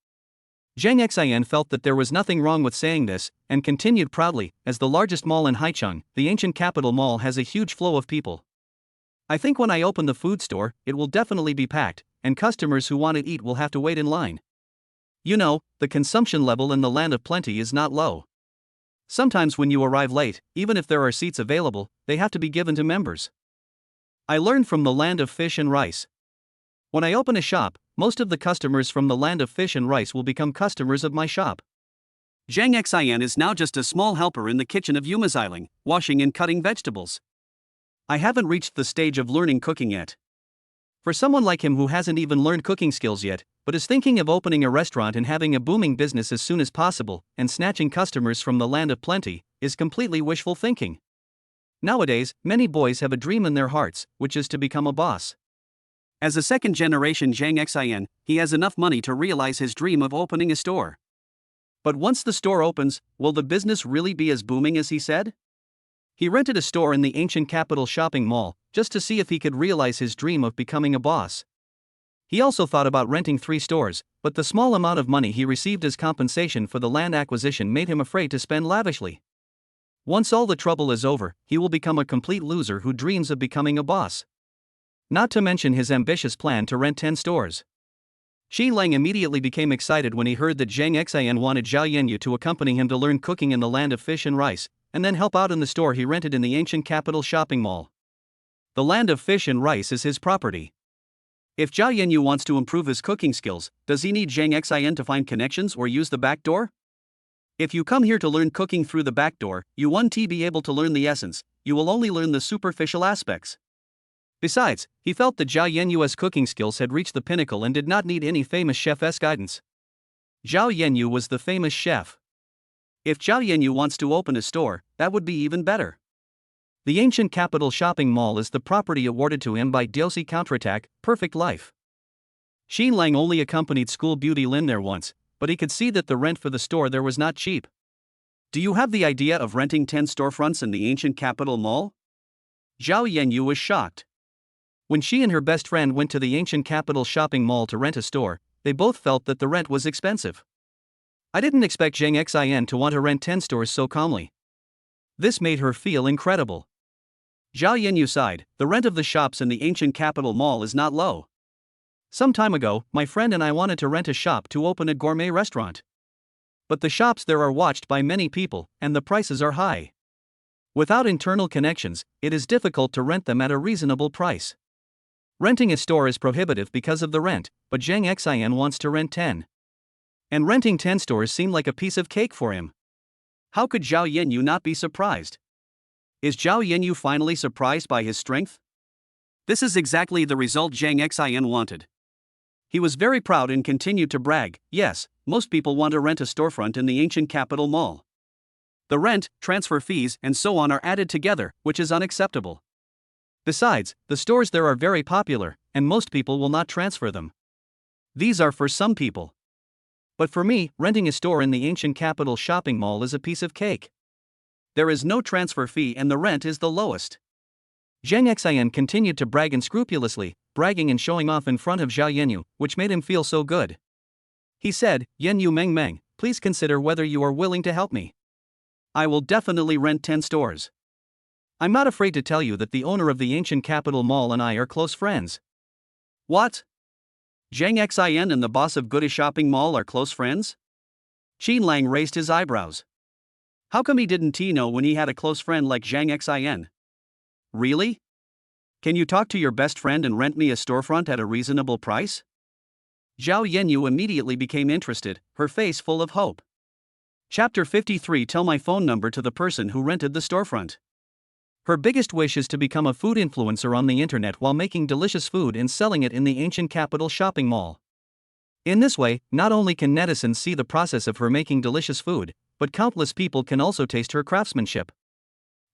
Zhang Xian felt that there was nothing wrong with saying this, and continued proudly. As the largest mall in Haicheng, the ancient capital mall has a huge flow of people. I think when I open the food store, it will definitely be packed, and customers who want to eat will have to wait in line. You know, the consumption level in the land of plenty is not low. Sometimes when you arrive late, even if there are seats available, they have to be given to members. I learned from the land of fish and rice. When I open a shop, most of the customers from the land of fish and rice will become customers of my shop. Zhang Xian is now just a small helper in the kitchen of Yumixiang, washing and cutting vegetables. I haven't reached the stage of learning cooking yet. For someone like him who hasn't even learned cooking skills yet, but is thinking of opening a restaurant and having a booming business as soon as possible, and snatching customers from the land of plenty, is completely wishful thinking. Nowadays, many boys have a dream in their hearts, which is to become a boss. As a second-generation Zhang Xian, he has enough money to realize his dream of opening a store. But once the store opens, will the business really be as booming as he said? He rented a store in the ancient capital shopping mall, just to see if he could realize his dream of becoming a boss. He also thought about renting 3 stores, but the small amount of money he received as compensation for the land acquisition made him afraid to spend lavishly. Once all the trouble is over, he will become a complete loser who dreams of becoming a boss. Not to mention his ambitious plan to rent 10 stores. Xi Lang immediately became excited when he heard that Zhang Xian wanted Zhao Yanyu to accompany him to learn cooking in the land of fish and rice, and then help out in the store he rented in the ancient capital shopping mall. The land of fish and rice is his property. If Zhao Yanyu wants to improve his cooking skills, does he need Zhang Xian to find connections or use the back door? If you come here to learn cooking through the back door, you won't be able to learn the essence, you will only learn the superficial aspects. Besides, he felt that Zhao Yenyu's cooking skills had reached the pinnacle and did not need any famous chef's guidance. Zhao Yanyu was the famous chef. If Zhao Yanyu wants to open a store, that would be even better. The ancient capital shopping mall is the property awarded to him by Diosi Counterattack, Perfect Life. Xi Lang only accompanied school beauty Lin there once, but he could see that the rent for the store there was not cheap. Do you have the idea of renting 10 storefronts in the ancient capital mall? Zhao Yanyu was shocked. When she and her best friend went to the ancient capital shopping mall to rent a store, they both felt that the rent was expensive. I didn't expect Zhang Xian to want to rent 10 stores so calmly. This made her feel incredible. Zhao Yanyu sighed, the rent of the shops in the ancient capital mall is not low. Some time ago, my friend and I wanted to rent a shop to open a gourmet restaurant. But the shops there are watched by many people, and the prices are high. Without internal connections, it is difficult to rent them at a reasonable price. Renting a store is prohibitive because of the rent, but Zhang Xian wants to rent 10. And renting 10 stores seemed like a piece of cake for him. How could Zhao Yanyu not be surprised? Is Zhao Yanyu finally surprised by his strength? This is exactly the result Zhang Xian wanted. He was very proud and continued to brag, yes, most people want to rent a storefront in the ancient capital mall. The rent, transfer fees, and so on are added together, which is unacceptable. Besides, the stores there are very popular, and most people will not transfer them. These are for some people. But for me, renting a store in the ancient capital shopping mall is a piece of cake. There is no transfer fee and the rent is the lowest. Zhang Xian continued to brag unscrupulously, bragging and showing off in front of Zhao Yanyu, which made him feel so good. He said, Yanyu Meng, please consider whether you are willing to help me. I will definitely rent 10 stores. I'm not afraid to tell you that the owner of the ancient capital mall and I are close friends. What? Zhang Xian and the boss of Goodish Shopping Mall are close friends? Xi Lang raised his eyebrows. How come he didn't know when he had a close friend like Zhang Xian? Really? Can you talk to your best friend and rent me a storefront at a reasonable price? Zhao Yanyu immediately became interested, her face full of hope. Chapter 53. Tell my phone number to the person who rented the storefront. Her biggest wish is to become a food influencer on the internet while making delicious food and selling it in the ancient capital shopping mall. In this way, not only can netizens see the process of her making delicious food, but countless people can also taste her craftsmanship.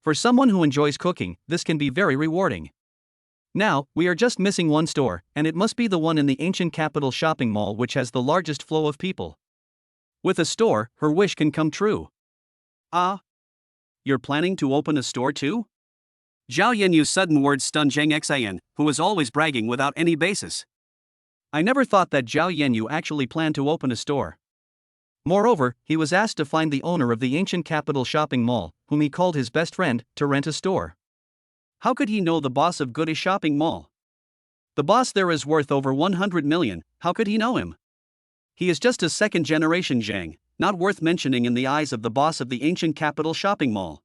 For someone who enjoys cooking, this can be very rewarding. Now, we are just missing one store, and it must be the one in the ancient capital shopping mall which has the largest flow of people. With a store, her wish can come true. Ah? You're planning to open a store too? Zhao Yenyu's sudden words stunned Zhang Xian, who was always bragging without any basis. I never thought that Zhao Yanyu actually planned to open a store. Moreover, he was asked to find the owner of the ancient capital shopping mall, whom he called his best friend, to rent a store. How could he know the boss of Goodish Shopping Mall? The boss there is worth over 100 million, how could he know him? He is just a second-generation Zhang, not worth mentioning in the eyes of the boss of the ancient capital shopping mall.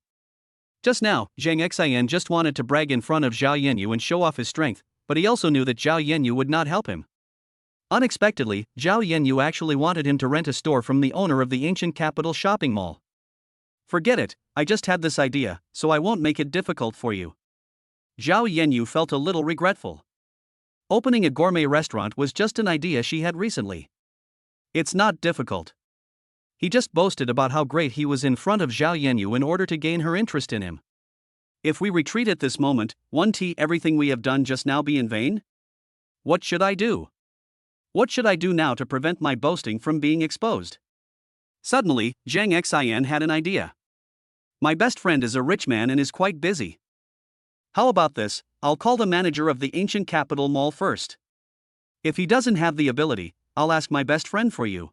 Just now, Zhang Xian just wanted to brag in front of Zhao Yanyu and show off his strength, but he also knew that Zhao Yanyu would not help him. Unexpectedly, Zhao Yanyu actually wanted him to rent a store from the owner of the ancient capital shopping mall. Forget it, I just had this idea, so I won't make it difficult for you. Zhao Yanyu felt a little regretful. Opening a gourmet restaurant was just an idea she had recently. It's not difficult. He just boasted about how great he was in front of Zhao Yanyu in order to gain her interest in him. If we retreat at this moment, won't everything we have done just now be in vain? What should I do? What should I do now to prevent my boasting from being exposed? Suddenly, Zhang Xian had an idea. My best friend is a rich man and is quite busy. How about this? I'll call the manager of the ancient capital mall first. If he doesn't have the ability, I'll ask my best friend for you.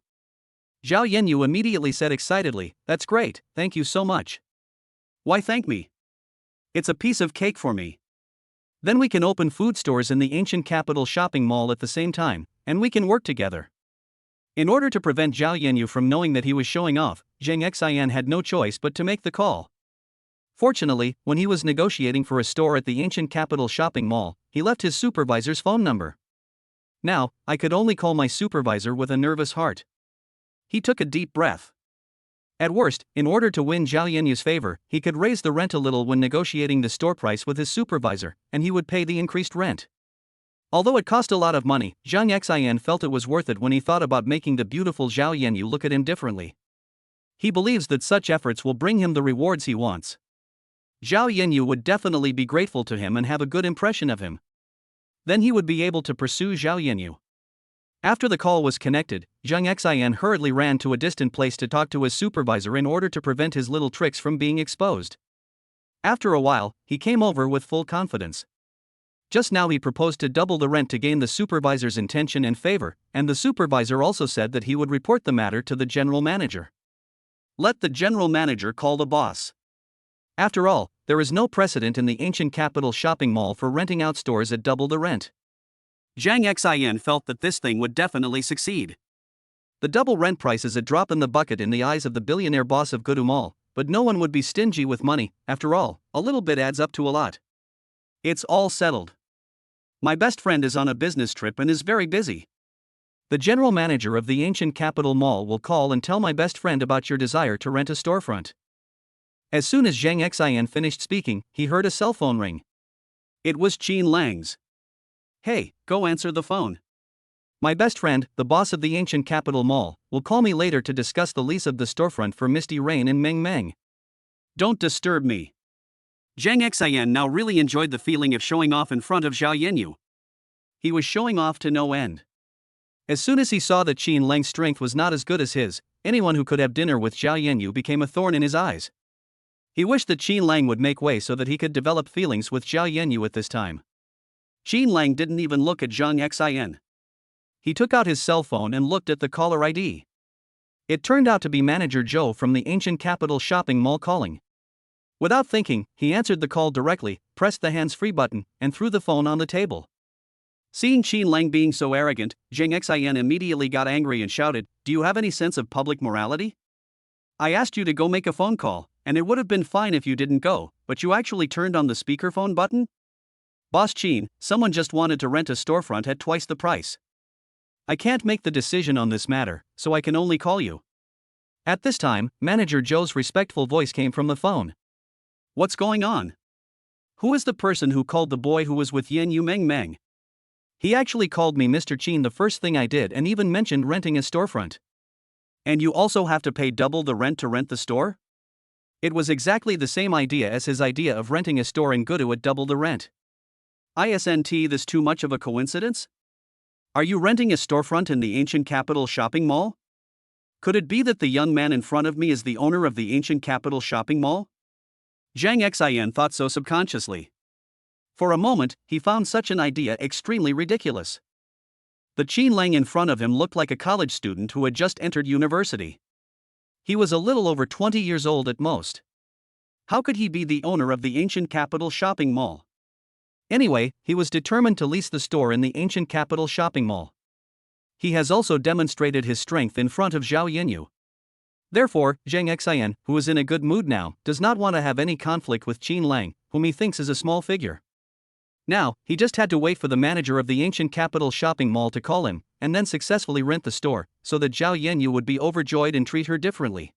Zhao Yanyu immediately said excitedly, "That's great, thank you so much." "Why thank me? It's a piece of cake for me. Then we can open food stores in the ancient capital shopping mall at the same time, and we can work together." In order to prevent Zhao Yanyu from knowing that he was showing off, Zhang Xian had no choice but to make the call. Fortunately, when he was negotiating for a store at the ancient capital shopping mall, he left his supervisor's phone number. Now, I could only call my supervisor with a nervous heart. He took a deep breath. At worst, in order to win Zhao Yanyu's favor, he could raise the rent a little when negotiating the store price with his supervisor, and he would pay the increased rent. Although it cost a lot of money, Zhang Xian felt it was worth it when he thought about making the beautiful Zhao Yanyu look at him differently. He believes that such efforts will bring him the rewards he wants. Zhao Yanyu would definitely be grateful to him and have a good impression of him. Then he would be able to pursue Zhao Yanyu. After the call was connected, Zhang Xian hurriedly ran to a distant place to talk to his supervisor in order to prevent his little tricks from being exposed. After a while, he came over with full confidence. Just now he proposed to double the rent to gain the supervisor's intention and favor, and the supervisor also said that he would report the matter to the general manager. Let the general manager call the boss. After all, there is no precedent in the ancient capital shopping mall for renting out stores at double the rent. Zhang Xian felt that this thing would definitely succeed. The double rent price is a drop in the bucket in the eyes of the billionaire boss of Gudu Mall, but no one would be stingy with money. After all, a little bit adds up to a lot. It's all settled. My best friend is on a business trip and is very busy. The general manager of the ancient capital mall will call and tell my best friend about your desire to rent a storefront. As soon as Zhang Xian finished speaking, he heard a cell phone ring. It was Qin Lang's. "Hey, go answer the phone. My best friend, the boss of the ancient capital mall, will call me later to discuss the lease of the storefront for Misty Rain in Meng Meng. Don't disturb me." Zhang Xian now really enjoyed the feeling of showing off in front of Zhao Yanyu. He was showing off to no end. As soon as he saw that Qin Lang's strength was not as good as his, anyone who could have dinner with Zhao Yanyu became a thorn in his eyes. He wished that Qin Lang would make way so that he could develop feelings with Zhao Yanyu at this time. Qin Lang didn't even look at Zhang Xian. He took out his cell phone and looked at the caller ID. It turned out to be Manager Zhou from the ancient capital shopping mall calling. Without thinking, he answered the call directly, pressed the hands-free button, and threw the phone on the table. Seeing Qin Lang being so arrogant, Zhang Xian immediately got angry and shouted, "Do you have any sense of public morality? I asked you to go make a phone call, and it would have been fine if you didn't go, but you actually turned on the speakerphone button? Boss Qin, someone just wanted to rent a storefront at twice the price. I can't make the decision on this matter, so I can only call you." At this time, Manager Zhou's respectful voice came from the phone. "What's going on? Who is the person who called the boy who was with Yan Yu Meng Meng? He actually called me Mr. Qin the first thing I did and even mentioned renting a storefront. And you also have to pay double the rent to rent the store? It was exactly the same idea as his idea of renting a store in Gudu at double the rent. Isn't this too much of a coincidence? Are you renting a storefront in the ancient capital shopping mall? Could it be that the young man in front of me is the owner of the ancient capital shopping mall?" Zhang Xian thought so subconsciously. For a moment, he found such an idea extremely ridiculous. The Qin Lang in front of him looked like a college student who had just entered university. He was a little over 20 years old at most. How could he be the owner of the ancient capital shopping mall? Anyway, he was determined to lease the store in the ancient capital shopping mall. He has also demonstrated his strength in front of Zhao Yanyu. Therefore, Zhang Xian, who is in a good mood now, does not want to have any conflict with Qin Lang, whom he thinks is a small figure. Now, he just had to wait for the manager of the ancient capital shopping mall to call him, and then successfully rent the store, so that Zhao Yanyu would be overjoyed and treat her differently.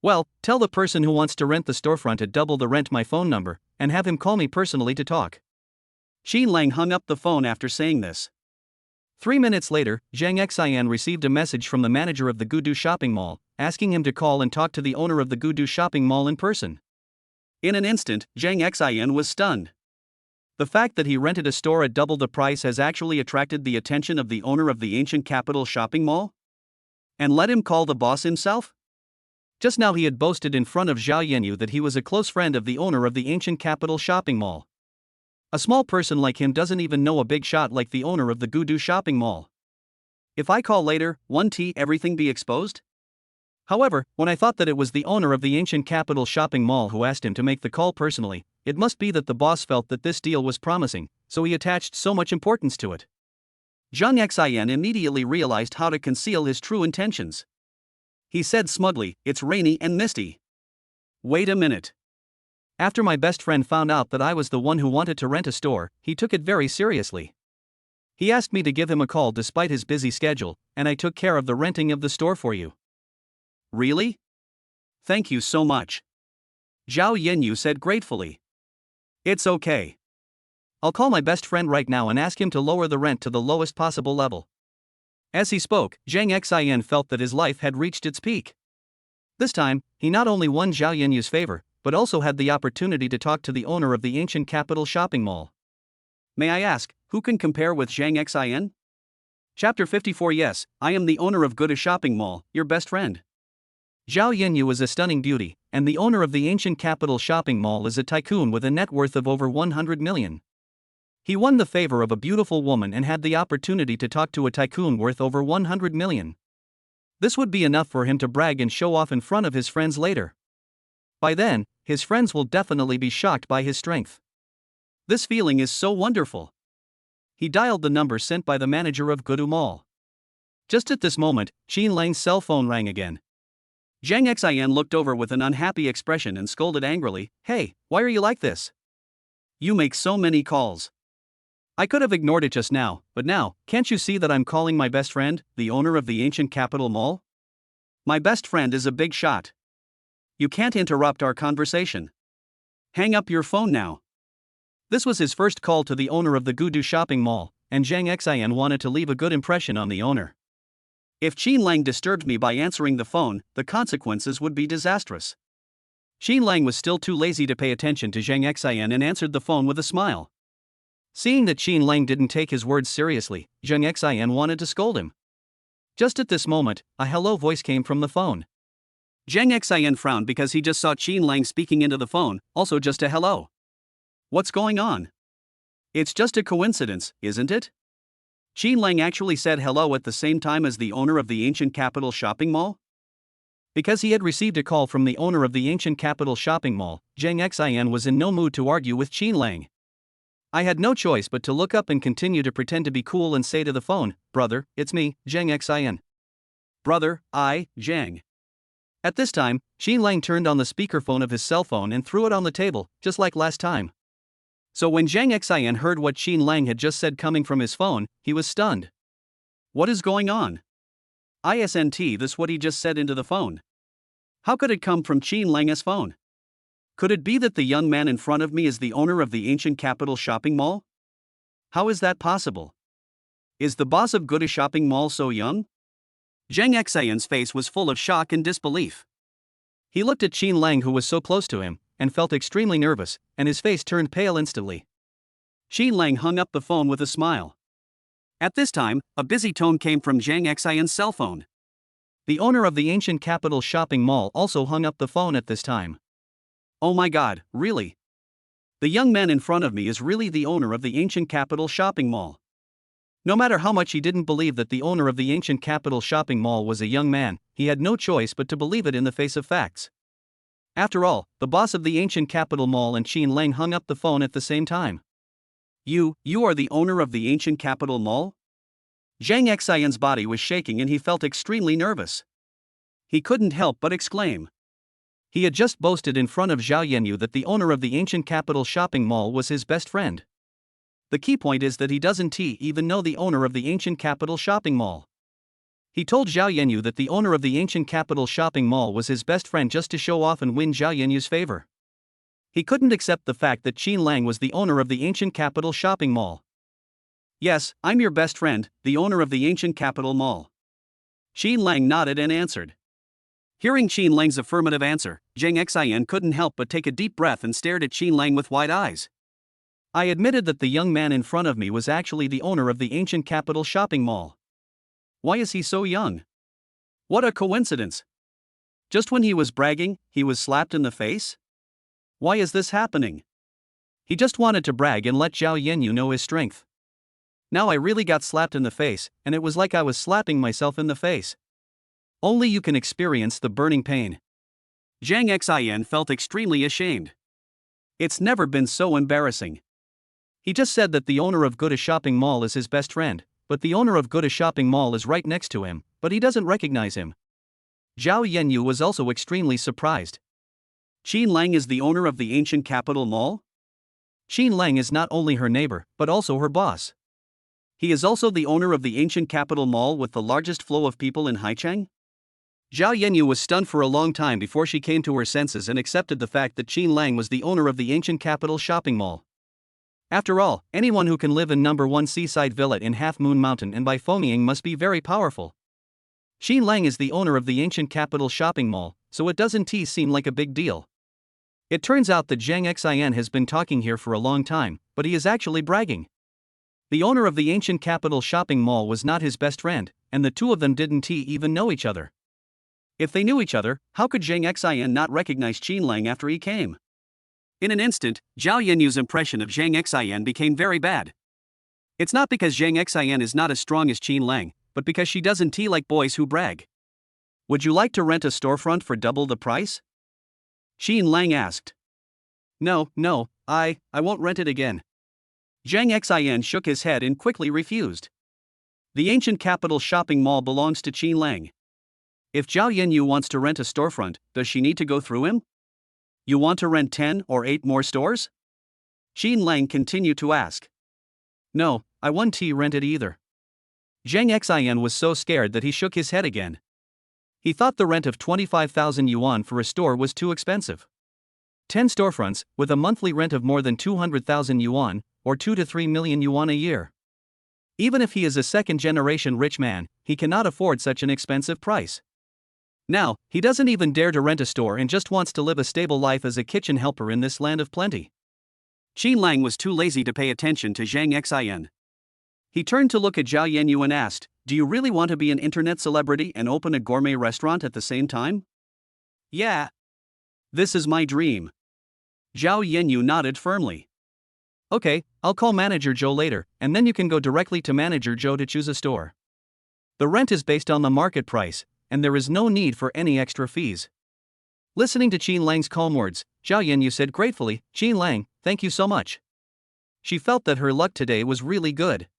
"Well, tell the person who wants to rent the storefront at double the rent my phone number, and have him call me personally to talk." Qin Lang hung up the phone after saying this. 3 minutes later, Zhang Xian received a message from the manager of the Gudu shopping mall, asking him to call and talk to the owner of the Gudu shopping mall in person. In an instant, Zhang Xian was stunned. The fact that he rented a store at double the price has actually attracted the attention of the owner of the ancient capital shopping mall? And let him call the boss himself? Just now he had boasted in front of Zhao Yanyu that he was a close friend of the owner of the ancient capital shopping mall. A small person like him doesn't even know a big shot like the owner of the Gudu shopping mall. If I call later, 1T everything be exposed? However, when I thought that it was the owner of the ancient capital shopping mall who asked him to make the call personally, it must be that the boss felt that this deal was promising, so he attached so much importance to it. Yumixiang immediately realized how to conceal his true intentions. He said smugly, "It's rainy and misty." Wait a minute. After my best friend found out that I was the one who wanted to rent a store, he took it very seriously. He asked me to give him a call despite his busy schedule, and I took care of the renting of the store for you. Really? Thank you so much. Zhao Yanyu said gratefully. It's okay. I'll call my best friend right now and ask him to lower the rent to the lowest possible level. As he spoke, Zhang Xian felt that his life had reached its peak. This time, he not only won Zhao Yanyu's favor, but also had the opportunity to talk to the owner of the ancient capital shopping mall. May I ask, who can compare with Zhang Xian? Chapter 54. Yes, I am the owner of Gudu shopping mall, your best friend. Zhao Yanyu is a stunning beauty, and the owner of the ancient capital shopping mall is a tycoon with a net worth of over 100 million. He won the favor of a beautiful woman and had the opportunity to talk to a tycoon worth over 100 million. This would be enough for him to brag and show off in front of his friends later. By then, his friends will definitely be shocked by his strength. This feeling is so wonderful. He dialed the number sent by the manager of Gudu Mall. Just at this moment, Qin Lang's cell phone rang again. Zhang Xian looked over with an unhappy expression and scolded angrily, "Hey, why are you like this? You make so many calls. I could have ignored it just now, but now, can't you see that I'm calling my best friend, the owner of the ancient capital mall? My best friend is a big shot. You can't interrupt our conversation. Hang up your phone now." This was his first call to the owner of the Gudu shopping mall, and Zhang Xian wanted to leave a good impression on the owner. If Qin Lang disturbed me by answering the phone, the consequences would be disastrous. Qin Lang was still too lazy to pay attention to Zhang Xian and answered the phone with a smile. Seeing that Qin Lang didn't take his words seriously, Zhang Xian wanted to scold him. Just at this moment, a hello voice came from the phone. Zhang Xian frowned because he just saw Qin Lang speaking into the phone, also just a hello. What's going on? It's just a coincidence, isn't it? Qin Lang actually said hello at the same time as the owner of the ancient capital shopping mall? Because he had received a call from the owner of the ancient capital shopping mall, Zhang Xian was in no mood to argue with Qin Lang. I had no choice but to look up and continue to pretend to be cool and say to the phone, "Brother, it's me, Zhang Xian." Brother, Zhang. At this time, Qin Lang turned on the speakerphone of his cell phone and threw it on the table, just like last time. So when Zhang Xian heard what Qin Lang had just said coming from his phone, he was stunned. What is going on? Isn't this what he just said into the phone? How could it come from Qin Lang's phone? Could it be that the young man in front of me is the owner of the ancient capital shopping mall? How is that possible? Is the boss of Gudu shopping mall so young? Zhang Xian's face was full of shock and disbelief. He looked at Qin Lang, who was so close to him, and felt extremely nervous, and his face turned pale instantly. Qin Lang hung up the phone with a smile. At this time, a busy tone came from Zhang Xian's cell phone. The owner of the ancient capital shopping mall also hung up the phone at this time. Oh my god, really? The young man in front of me is really the owner of the ancient capital shopping mall. No matter how much he didn't believe that the owner of the ancient capital shopping mall was a young man, he had no choice but to believe it in the face of facts. After all, the boss of the ancient capital mall and Qin Lang hung up the phone at the same time. You are the owner of the ancient capital mall? Zhang Xian's body was shaking and he felt extremely nervous. He couldn't help but exclaim. He had just boasted in front of Zhao Yanyu that the owner of the ancient capital shopping mall was his best friend. The key point is that he doesn't even know the owner of the ancient capital shopping mall. He told Zhao Yanyu that the owner of the ancient capital shopping mall was his best friend just to show off and win Zhao Yanyu's favor. He couldn't accept the fact that Qin Lang was the owner of the ancient capital shopping mall. Yes, I'm your best friend, the owner of the ancient capital mall. Qin Lang nodded and answered. Hearing Qin Lang's affirmative answer, Zhang Xian couldn't help but take a deep breath and stared at Qin Lang with wide eyes. I admitted that the young man in front of me was actually the owner of the ancient capital shopping mall. Why is he so young? What a coincidence. Just when he was bragging, he was slapped in the face? Why is this happening? He just wanted to brag and let Zhao Yanyu know his strength. Now I really got slapped in the face, and it was like I was slapping myself in the face. Only you can experience the burning pain. Zhang Xian felt extremely ashamed. It's never been so embarrassing. He just said that the owner of Guda Shopping Mall is his best friend, but the owner of Guda Shopping Mall is right next to him, but he doesn't recognize him. Zhao Yanyu was also extremely surprised. Qin Lang is the owner of the ancient capital mall? Qin Lang is not only her neighbor, but also her boss. He is also the owner of the ancient capital mall with the largest flow of people in Haicheng? Zhao Yanyu was stunned for a long time before she came to her senses and accepted the fact that Qin Lang was the owner of the ancient capital shopping mall. After all, anyone who can live in number 1 seaside villa in Half Moon Mountain and by foaming must be very powerful. Qin Lang is the owner of the ancient capital shopping mall, so it doesn't seem like a big deal. It turns out that Zhang Xian has been talking here for a long time, but he is actually bragging. The owner of the ancient capital shopping mall was not his best friend, and the two of them didn't even know each other. If they knew each other, how could Zhang Xian not recognize Qin Lang after he came? In an instant, Zhao Yanyu's impression of Zhang Xian became very bad. It's not because Zhang Xian is not as strong as Qin Lang, but because she doesn't like boys who brag. Would you like to rent a storefront for double the price? Qin Lang asked. No, I won't rent it again. Zhang Xian shook his head and quickly refused. The ancient capital shopping mall belongs to Qin Lang. If Zhao Yanyu wants to rent a storefront, does she need to go through him? You want to rent 10 or 8 more stores? Qin Lang continued to ask. No, I won't rent it either. Zhang Xian was so scared that he shook his head again. He thought the rent of 25,000 yuan for a store was too expensive. 10 storefronts, with a monthly rent of more than 200,000 yuan, or 2 to 3 million yuan a year. Even if he is a second-generation rich man, he cannot afford such an expensive price. Now, he doesn't even dare to rent a store and just wants to live a stable life as a kitchen helper in this land of plenty. Qin Lang was too lazy to pay attention to Zhang Xian. He turned to look at Zhao Yanyu and asked, "Do you really want to be an internet celebrity and open a gourmet restaurant at the same time?" Yeah. This is my dream. Zhao Yanyu nodded firmly. Okay, I'll call Manager Zhou later, and then you can go directly to Manager Zhou to choose a store. The rent is based on the market price, and there is no need for any extra fees. Listening to Qin Lang's calm words, Zhao Yanyu said gratefully, "Qin Lang, thank you so much." She felt that her luck today was really good.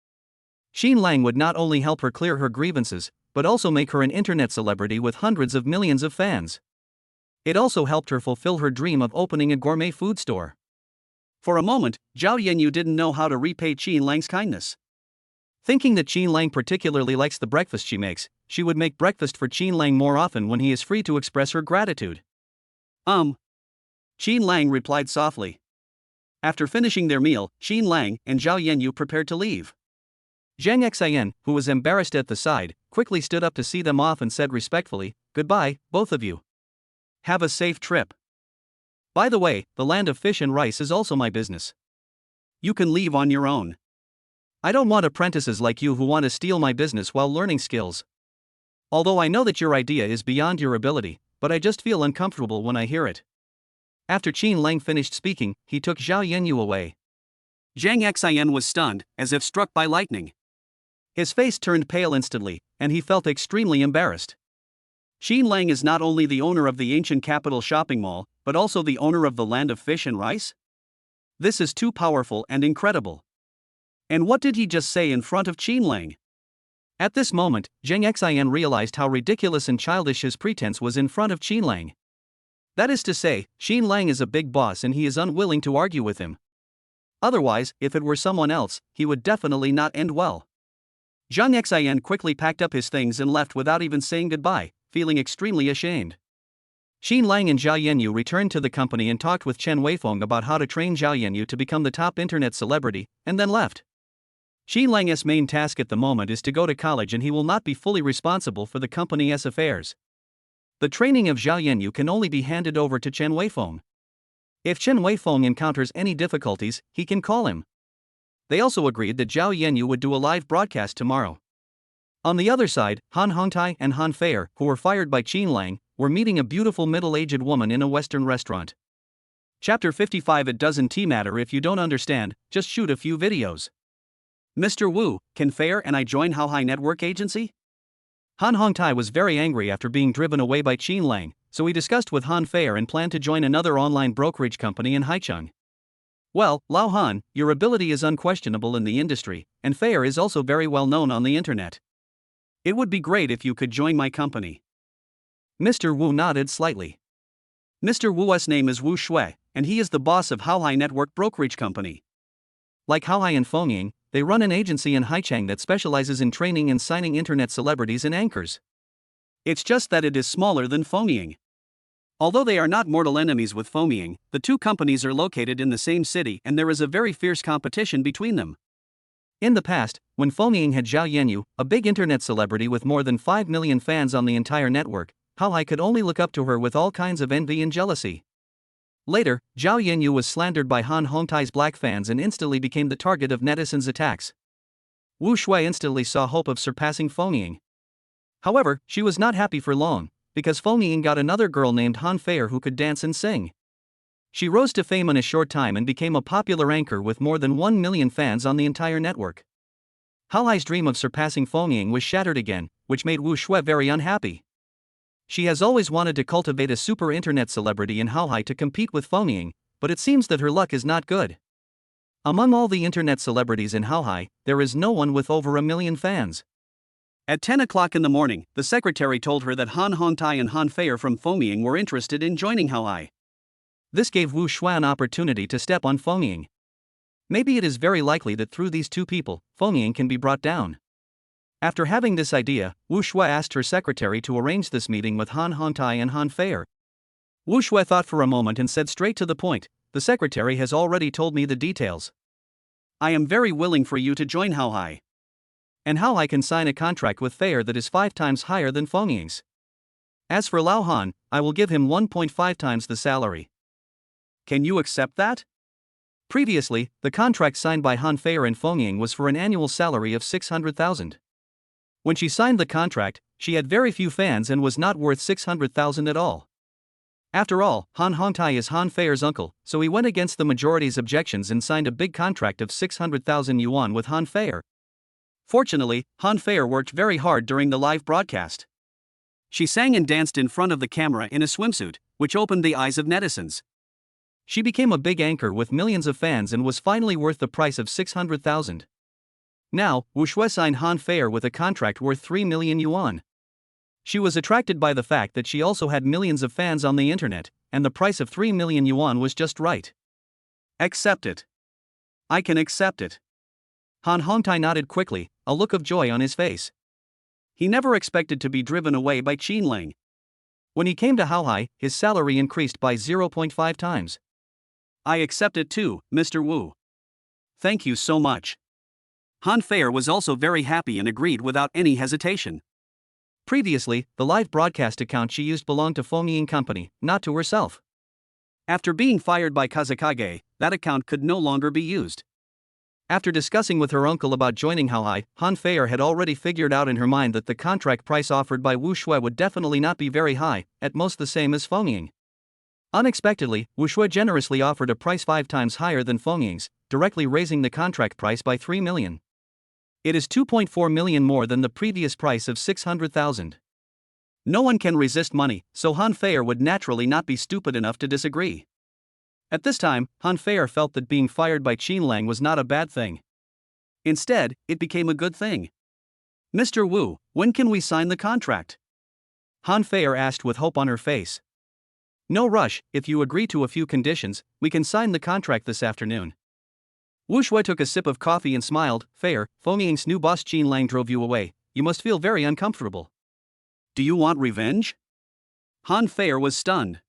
Qin Lang would not only help her clear her grievances, but also make her an internet celebrity with hundreds of millions of fans. It also helped her fulfill her dream of opening a gourmet food store. For a moment, Zhao Yanyu didn't know how to repay Qin Lang's kindness. Thinking that Qin Lang particularly likes the breakfast she makes, she would make breakfast for Qin Lang more often when he is free to express her gratitude. Qin Lang replied softly. After finishing their meal, Qin Lang and Zhao Yanyu prepared to leave. Zhang Xian, who was embarrassed at the side, quickly stood up to see them off and said respectfully, "Goodbye, both of you. Have a safe trip. By the way, the land of fish and rice is also my business. You can leave on your own. I don't want apprentices like you who want to steal my business while learning skills. Although I know that your idea is beyond your ability, but I just feel uncomfortable when I hear it." After Qin Lang finished speaking, he took Zhao Yanyu away. Zhang Xian was stunned, as if struck by lightning. His face turned pale instantly, and he felt extremely embarrassed. Qin Lang is not only the owner of the ancient capital shopping mall, but also the owner of the land of fish and rice? This is too powerful and incredible. And what did he just say in front of Qin Lang? At this moment, Zhang Xian realized how ridiculous and childish his pretense was in front of Qin Lang. That is to say, Qin Lang is a big boss and he is unwilling to argue with him. Otherwise, if it were someone else, he would definitely not end well. Zhang Xian quickly packed up his things and left without even saying goodbye, feeling extremely ashamed. Qin Lang and Zhao Yanyu returned to the company and talked with Chen Weifeng about how to train Zhao Yanyu to become the top internet celebrity, and then left. Qin Lang's main task at the moment is to go to college and he will not be fully responsible for the company's affairs. The training of Zhao Yanyu can only be handed over to Chen Weifeng. If Chen Weifeng encounters any difficulties, he can call him. They also agreed that Zhao Yanyu would do a live broadcast tomorrow. On the other side, Han Hongtai and Han Feier, who were fired by Qin Lang, were meeting a beautiful middle-aged woman in a Western restaurant. Chapter 55. It doesn't matter if you don't understand, just shoot a few videos. Mr. Wu, can Fair and I join How High Network Agency? Han Hongtai was very angry after being driven away by Qin Lang, so he discussed with Han Fair and planned to join another online brokerage company in Haicheng. Well, Lao Han, your ability is unquestionable in the industry, and Fair is also very well known on the internet. It would be great if you could join my company. Mr. Wu nodded slightly. Mr. Wu's name is Wu Shui, and he is the boss of How High Network Brokerage Company. Like How High and Fengying, they run an agency in Haicheng that specializes in training and signing internet celebrities and anchors. It's just that it is smaller than Fengying. Although they are not mortal enemies with Fengying, the two companies are located in the same city and there is a very fierce competition between them. In the past, when Fengying had Zhao Yanyu, a big internet celebrity with more than 5 million fans on the entire network, How High could only look up to her with all kinds of envy and jealousy. Later, Zhao Yanyu was slandered by Han Hongtai's black fans and instantly became the target of netizens' attacks. Wu Shui instantly saw hope of surpassing Fengying. However, she was not happy for long, because Fengying got another girl named Han Fair who could dance and sing. She rose to fame in a short time and became a popular anchor with more than 1 million fans on the entire network. How High's dream of surpassing Fengying was shattered again, which made Wu Shui very unhappy. She has always wanted to cultivate a super internet celebrity in How High to compete with Fengying, but it seems that her luck is not good. Among all the internet celebrities in How High, there is no one with over 1 million fans. At 10 o'clock in the morning, the secretary told her that Han Hongtai and Han Fair from Fengying were interested in joining How High. This gave Wu Shui an opportunity to step on Fengying. Maybe it is very likely that through these two people, Fengying can be brought down. After having this idea, Wu Shui asked her secretary to arrange this meeting with Han Hongtai and Han Fair. Wu Shui thought for a moment and said straight to the point, "The secretary has already told me the details. I am very willing for you to join How High. And How High can sign a contract with Fair that is 5 times higher than Fengying's. As for Lao Han, I will give him 1.5 times the salary. Can you accept that?" Previously, the contract signed by Han Fair and Fengying was for an annual salary of 600,000. When she signed the contract, she had very few fans and was not worth 600,000 at all. After all, Han Hongtai is Han Fair's uncle, so he went against the majority's objections and signed a big contract of 600,000 yuan with Han Fair. Fortunately, Han Fair worked very hard during the live broadcast. She sang and danced in front of the camera in a swimsuit, which opened the eyes of netizens. She became a big anchor with millions of fans and was finally worth the price of 600,000. Now, Wu Shui signed Han Fair with a contract worth 3 million yuan. She was attracted by the fact that she also had millions of fans on the internet, and the price of 3 million yuan was just right. Accept it. I can accept it. Han Hongtai nodded quickly, a look of joy on his face. He never expected to be driven away by Qin Lang. When he came to How High, his salary increased by 0.5 times. I accept it too, Mr. Wu. Thank you so much. Han Fair was also very happy and agreed without any hesitation. Previously, the live broadcast account she used belonged to Fengying Company, not to herself. After being fired by Kazakage, that account could no longer be used. After discussing with her uncle about joining How High, Han Fair had already figured out in her mind that the contract price offered by Wu Shui would definitely not be very high, at most the same as Fengying. Unexpectedly, Wu Shui generously offered a price 5 times higher than Fengying's, directly raising the contract price by 3 million. It is 2.4 million more than the previous price of 600,000. No one can resist money, so Han Fair would naturally not be stupid enough to disagree. At this time, Han Fair felt that being fired by Qin Lang was not a bad thing. Instead, it became a good thing. "Mr. Wu, when can we sign the contract?" Han Fair asked with hope on her face. "No rush, if you agree to a few conditions, we can sign the contract this afternoon." Wu Shui took a sip of coffee and smiled. "Fair, Fengying's new boss Qin Lang drove you away, you must feel very uncomfortable. Do you want revenge?" Han Fair was stunned.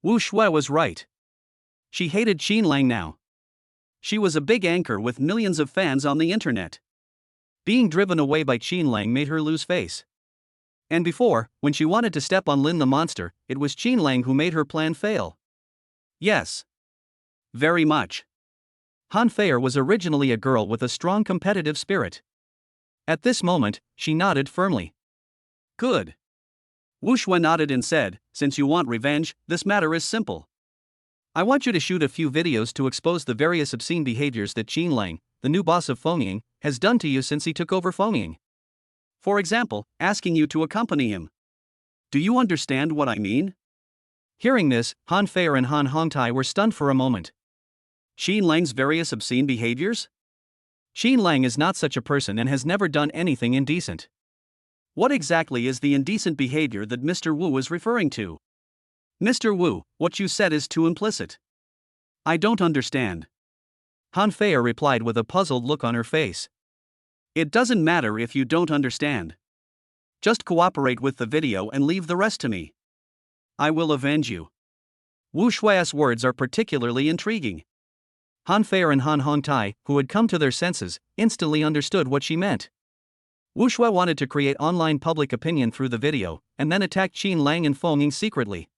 Wu Shui was right. She hated Qin Lang now. She was a big anchor with millions of fans on the internet. Being driven away by Qin Lang made her lose face. And before, when she wanted to step on Lin the monster, it was Qin Lang who made her plan fail. Yes. Very much. Han Fair was originally a girl with a strong competitive spirit. At this moment, she nodded firmly. Good. Wu Shui nodded and said, "Since you want revenge, this matter is simple. I want you to shoot a few videos to expose the various obscene behaviors that Qin Lang, the new boss of Fengying, has done to you since he took over Fengying. For example, asking you to accompany him. Do you understand what I mean? Hearing this, Han Fei and Han Hongtai were stunned for a moment. Qin Lang's various obscene behaviors? Qin Lang is not such a person and has never done anything indecent. What exactly is the indecent behavior that Mr. Wu is referring to? Mr. Wu, what you said is too implicit. I don't understand. Han Fei replied with a puzzled look on her face. It doesn't matter if you don't understand. Just cooperate with the video and leave the rest to me. I will avenge you. Wu Shui's words are particularly intriguing. Han Fei and Han Hongtai, who had come to their senses, instantly understood what she meant. Wu Shui wanted to create online public opinion through the video, and then attack Qin Lang and Fengying secretly.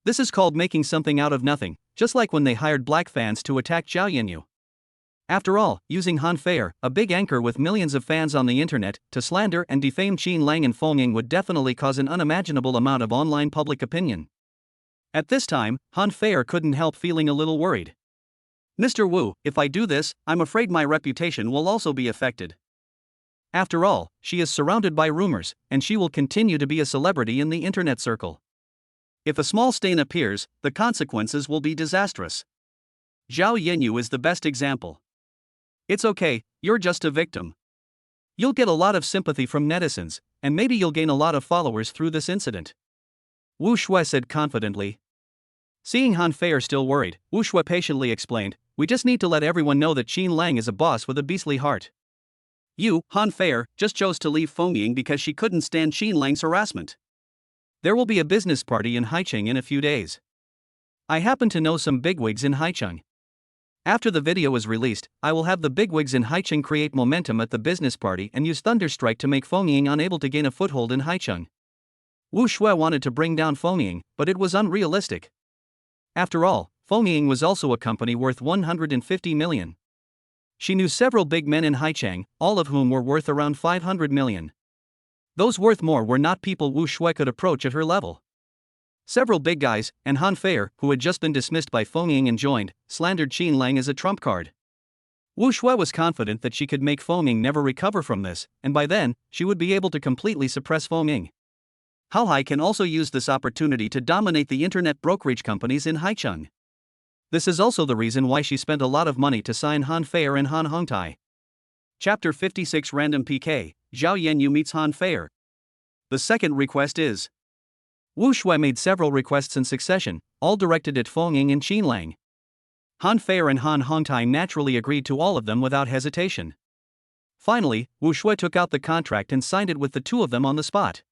This is called making something out of nothing, just like when they hired black fans to attack Zhao Yanyu. After all, using Han Fei, a big anchor with millions of fans on the internet, to slander and defame Qin Lang and Fengying would definitely cause an unimaginable amount of online public opinion. At this time, Han Fei couldn't help feeling a little worried. Mr. Wu, if I do this, I'm afraid my reputation will also be affected. After all, she is surrounded by rumors, and she will continue to be a celebrity in the internet circle. If a small stain appears, the consequences will be disastrous. Zhao Yanyu is the best example. It's okay, you're just a victim. You'll get a lot of sympathy from netizens, and maybe you'll gain a lot of followers through this incident. Wu Shui said confidently. Seeing Han Fei still worried, Wu Shui patiently explained, we just need to let everyone know that Qin Lang is a boss with a beastly heart. You, Han Fei, just chose to leave Fengying because she couldn't stand Qin Lang's harassment. There will be a business party in Haicheng in a few days. I happen to know some bigwigs in Haicheng. After the video is released, I will have the bigwigs in Haicheng create momentum at the business party and use Thunderstrike to make Fengying unable to gain a foothold in Haicheng. Wu Shui wanted to bring down Fengying, but it was unrealistic. After all, Fengying was also a company worth 150 million. She knew several big men in Haicheng, all of whom were worth around 500 million. Those worth more were not people Wu Shui could approach at her level. Several big guys, and Han Fei, who had just been dismissed by Fengying and joined, slandered Qin Lang as a trump card. Wu Shui was confident that she could make Fengying never recover from this, and by then, she would be able to completely suppress Fengying. Haohai can also use this opportunity to dominate the internet brokerage companies in Haicheng. This is also the reason why she spent a lot of money to sign Han Fei and Han Hongtai. Chapter 56 Random PK, Zhao Yanyu meets Han Fei. The second request is. Wu Shui made several requests in succession, all directed at Fengying and Qin Lang. Han Fei and Han Hongtai naturally agreed to all of them without hesitation. Finally, Wu Shui took out the contract and signed it with the two of them on the spot.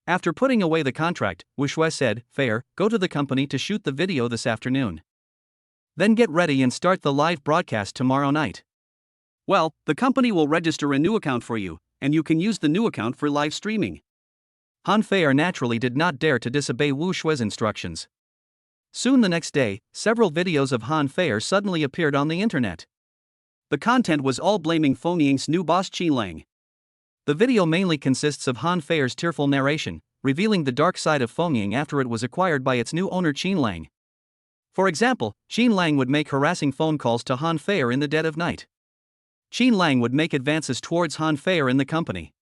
After putting away the contract, Wu Shui said, Fei, go to the company to shoot the video this afternoon. Then get ready and start the live broadcast tomorrow night. Well, the company will register a new account for you, and you can use the new account for live streaming. Han Fei naturally did not dare to disobey Wu Shui's instructions. Soon the next day, several videos of Han Fei suddenly appeared on the internet. The content was all blaming Fengying's new boss Qin Lang. The video mainly consists of Han Fei's tearful narration, revealing the dark side of Fengying after it was acquired by its new owner Qin Lang. For example, Qin Lang would make harassing phone calls to Han Fei in the dead of night. Qin Lang would make advances towards Han Fei in the company.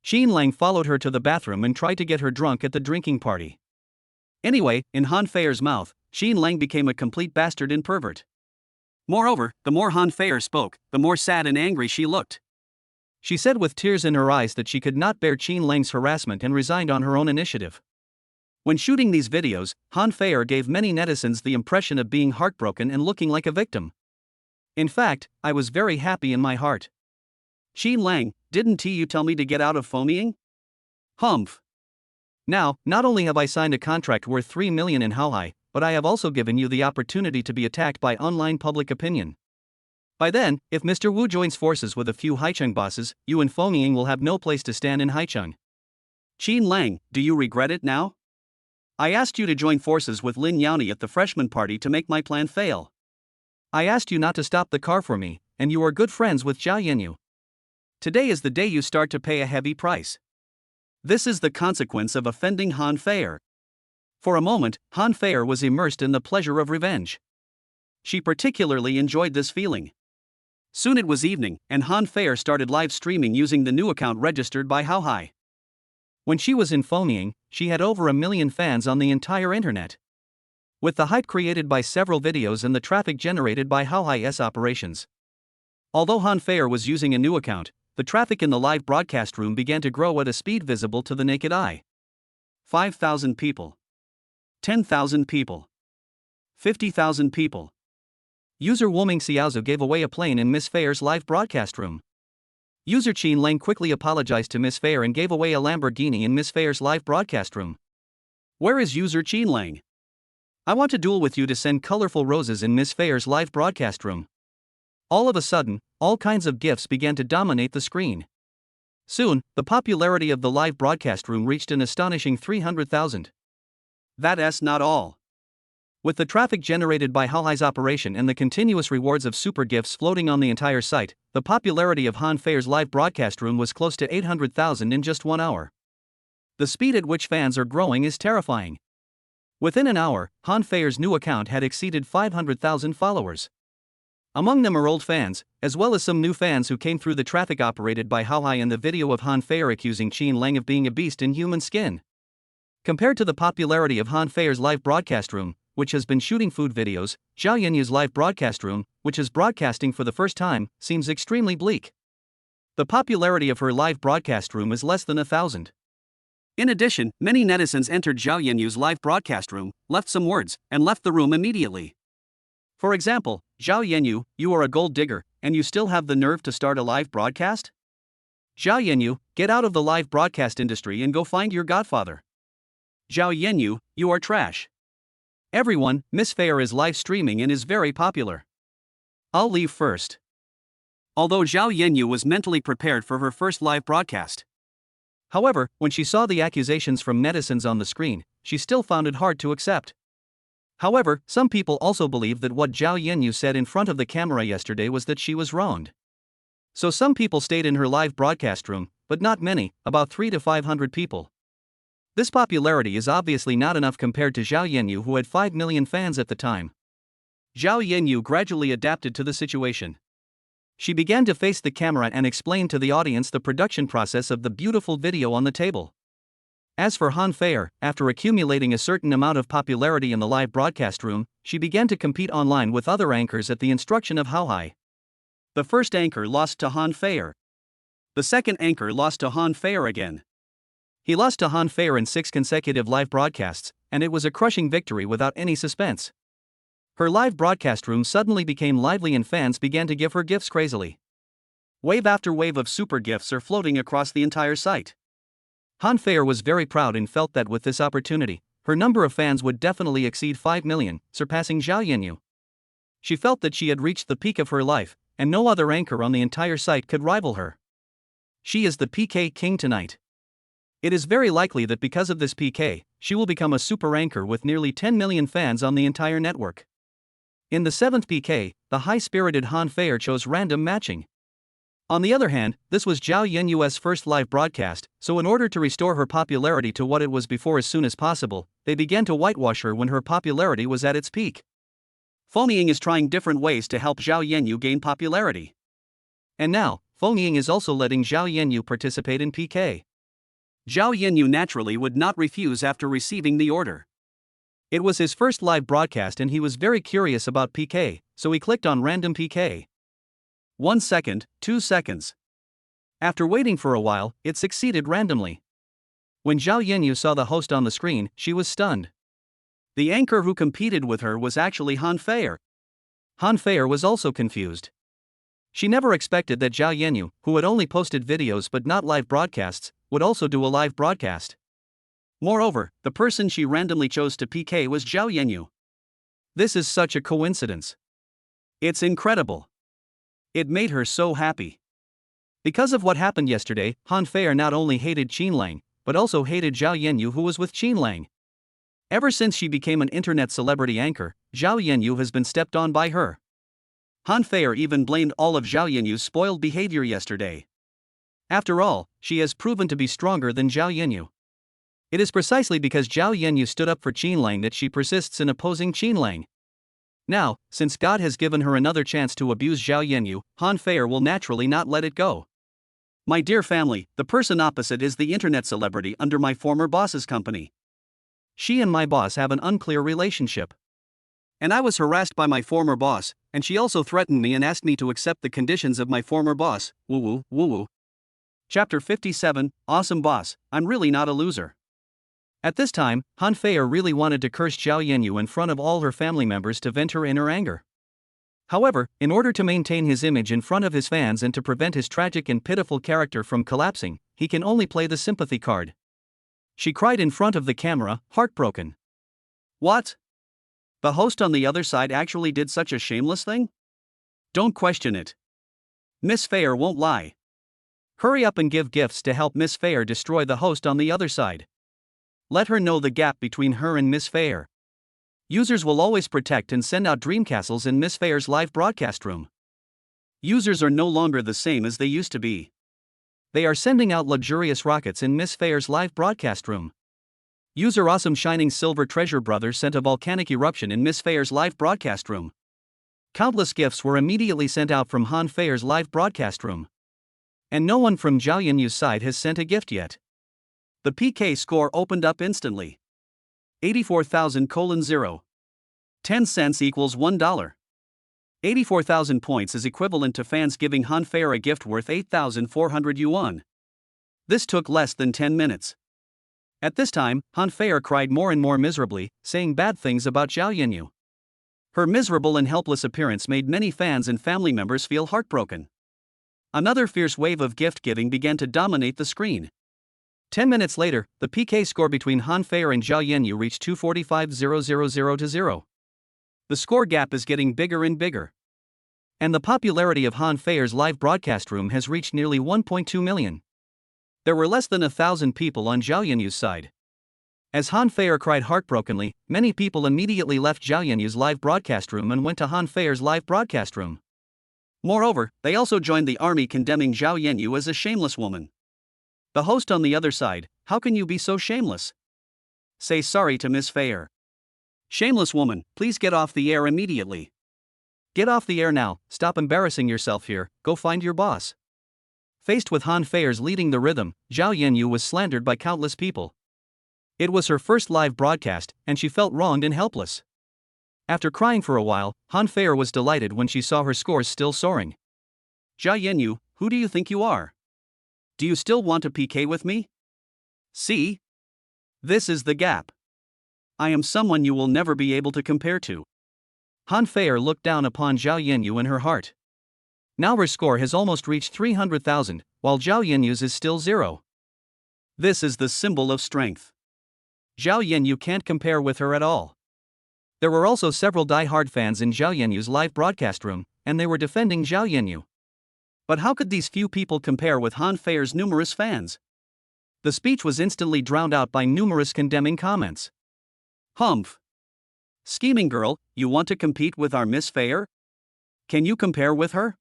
Qin Lang followed her to the bathroom and tried to get her drunk at the drinking party. Anyway, in Han Fei's mouth, Qin Lang became a complete bastard and pervert. Moreover, the more Han Fei spoke, the more sad and angry she looked. She said with tears in her eyes that she could not bear Qin Lang's harassment and resigned on her own initiative. When shooting these videos, Han Fei gave many netizens the impression of being heartbroken and looking like a victim. In fact, I was very happy in my heart. Qin Lang, didn't you tell me to get out of Fengying? Humph. Now, not only have I signed a contract worth 3 million in Haohai, but I have also given you the opportunity to be attacked by online public opinion. By then, if Mr. Wu joins forces with a few Haicheng bosses, you and Fengying will have no place to stand in Haicheng. Qin Lang, do you regret it now? I asked you to join forces with Lin Yani at the freshman party to make my plan fail. I asked you not to stop the car for me, and you are good friends with Zhao Yanyu. Today is the day you start to pay a heavy price. This is the consequence of offending Han Fei. For a moment, Han Feier was immersed in the pleasure of revenge. She particularly enjoyed this feeling. Soon it was evening, and Han Feier started live streaming using the new account registered by Haohai. When she was in Phonying, she had over 1 million fans on the entire internet. With the hype created by several videos and the traffic generated by Haohai's operations. Although Han Feier was using a new account, the traffic in the live broadcast room began to grow at a speed visible to the naked eye. 5,000 people. 10,000 people. 50,000 people. User Yumixiang gave away a plane in Miss Feier's live broadcast room. User Qin Lang quickly apologized to Miss Feier and gave away a Lamborghini in Miss Feier's live broadcast room. Where is user Qin Lang? I want to duel with you to send colorful roses in Miss Feier's live broadcast room. All of a sudden, all kinds of gifts began to dominate the screen. Soon, the popularity of the live broadcast room reached an astonishing 300,000. That's not all. With the traffic generated by Haohai's operation and the continuous rewards of super gifts floating on the entire site, the popularity of Han Feier's live broadcast room was close to 800,000 in just 1 hour. The speed at which fans are growing is terrifying. Within an hour, Han Feier's new account had exceeded 500,000 followers. Among them are old fans, as well as some new fans who came through the traffic operated by Haohai and the video of Han Feier accusing Qin Lang of being a beast in human skin. Compared to the popularity of Han Feier's live broadcast room, which has been shooting food videos, Zhao Yenyu's live broadcast room, which is broadcasting for the first time, seems extremely bleak. The popularity of her live broadcast room is less than 1,000. In addition, many netizens entered Zhao Yenyu's live broadcast room, left some words, and left the room immediately. For example, Zhao Yenyu, you are a gold digger, and you still have the nerve to start a live broadcast? Zhao Yenyu, get out of the live broadcast industry and go find your godfather. Zhao Yenyu, you are trash. Everyone, Miss Feier is live streaming and is very popular. I'll leave first. Although Zhao Yenyu was mentally prepared for her first live broadcast. However, when she saw the accusations from netizens on the screen, she still found it hard to accept. However, some people also believe that what Zhao Yenyu said in front of the camera yesterday was that she was wronged. So some people stayed in her live broadcast room, but not many, about 300 to 500 people. This popularity is obviously not enough compared to Zhao Yenyu, who had 5 million fans at the time. Zhao Yenyu gradually adapted to the situation. She began to face the camera and explain to the audience the production process of the beautiful video on the table. As for Han Feier, after accumulating a certain amount of popularity in the live broadcast room, she began to compete online with other anchors at the instruction of Haohai. The first anchor lost to Han Feier. The second anchor lost to Han Feier again. He lost to Han Feier in 6 consecutive live broadcasts, and it was a crushing victory without any suspense. Her live broadcast room suddenly became lively and fans began to give her gifts crazily. Wave after wave of super gifts are floating across the entire site. Han Feier was very proud and felt that with this opportunity, her number of fans would definitely exceed 5 million, surpassing Zhao Yenyu. She felt that she had reached the peak of her life, and no other anchor on the entire site could rival her. She is the PK king tonight. It is very likely that because of this PK, she will become a super anchor with nearly 10 million fans on the entire network. In the 7th PK, the high-spirited Han Feier chose random matching. On the other hand, this was Zhao Yenyu's first live broadcast, so in order to restore her popularity to what it was before as soon as possible, they began to whitewash her when her popularity was at its peak. Phonying is trying different ways to help Zhao Yenyu gain popularity. And now, Phonying is also letting Zhao Yenyu participate in PK. Zhao Yenyu naturally would not refuse after receiving the order. It was his first live broadcast and he was very curious about PK, so he clicked on random PK. 1 second, 2 seconds. After waiting for a while, it succeeded randomly. When Zhao Yenyu saw the host on the screen, she was stunned. The anchor who competed with her was actually Han Feier. Han Feier was also confused. She never expected that Zhao Yenyu, who had only posted videos but not live broadcasts, would also do a live broadcast. Moreover, the person she randomly chose to PK was Zhao Yenyu. This is such a coincidence. It's incredible. It made her so happy. Because of what happened yesterday, Han Feier not only hated Qin Lang, but also hated Zhao Yenyu, who was with Qin Lang. Ever since she became an internet celebrity anchor, Zhao Yenyu has been stepped on by her. Han Feier even blamed all of Zhao Yenyu's spoiled behavior yesterday. After all, she has proven to be stronger than Zhao Yenyu. It is precisely because Zhao Yanyu stood up for Qinlang that she persists in opposing Qinlang. Now, since God has given her another chance to abuse Zhao Yanyu, Han Feier will naturally not let it go. My dear family, the person opposite is the internet celebrity under my former boss's company. She and my boss have an unclear relationship. And I was harassed by my former boss, and she also threatened me and asked me to accept the conditions of my former boss. Woo woo, woo woo. Chapter 57, Awesome Boss, I'm really not a loser. At this time, Han Feier really wanted to curse Zhao Yanyu in front of all her family members to vent her inner anger. However, in order to maintain his image in front of his fans and to prevent his tragic and pitiful character from collapsing, he can only play the sympathy card. She cried in front of the camera, heartbroken. What? The host on the other side actually did such a shameless thing? Don't question it. Miss Feier won't lie. Hurry up and give gifts to help Miss Feier destroy the host on the other side. Let her know the gap between her and Miss Feier. Users will always protect and send out dream castles in Miss Feier's live broadcast room. Users are no longer the same as they used to be. They are sending out luxurious rockets in Miss Feier's live broadcast room. User Awesome Shining Silver Treasure Brother sent a volcanic eruption in Miss Feier's live broadcast room. Countless gifts were immediately sent out from Han Feier's live broadcast room. And no one from Zhao Yanyu's side has sent a gift yet. The PK score opened up instantly. 84,000:0. 10 cents equals $1. 84,000 points is equivalent to fans giving Han Feier a gift worth 8,400 yuan. This took less than 10 minutes. At this time, Han Feier cried more and more miserably, saying bad things about Zhao Yanyu. Her miserable and helpless appearance made many fans and family members feel heartbroken. Another fierce wave of gift-giving began to dominate the screen. 10 minutes later, the PK score between Han Feier and Zhao Yanyu reached 245,000 to 0. The score gap is getting bigger and bigger. And the popularity of Han Feier's live broadcast room has reached nearly 1.2 million. There were less than 1,000 people on Zhao Yanyu's side. As Han Feier cried heartbrokenly, many people immediately left Zhao Yanyu's live broadcast room and went to Han Feier's live broadcast room. Moreover, they also joined the army condemning Zhao Yanyu as a shameless woman. The host on the other side, how can you be so shameless? Say sorry to Miss Feier. Shameless woman, please get off the air immediately. Get off the air now, stop embarrassing yourself here, go find your boss. Faced with Han Feier's leading the rhythm, Zhao Yanyu was slandered by countless people. It was her first live broadcast, and she felt wronged and helpless. After crying for a while, Han Feier was delighted when she saw her scores still soaring. Zhao Yanyu, who do you think you are? Do you still want to PK with me? See? This is the gap. I am someone you will never be able to compare to. Han Feier looked down upon Zhao Yanyu in her heart. Now her score has almost reached 300,000, while Zhao Yanyu's is still 0. This is the symbol of strength. Zhao Yanyu can't compare with her at all. There were also several die-hard fans in Zhao Yanyu's live broadcast room, and they were defending Zhao Yanyu. But how could these few people compare with Han Feier's numerous fans? The speech was instantly drowned out by numerous condemning comments. Humph. Scheming girl, you want to compete with our Miss Feier? Can you compare with her?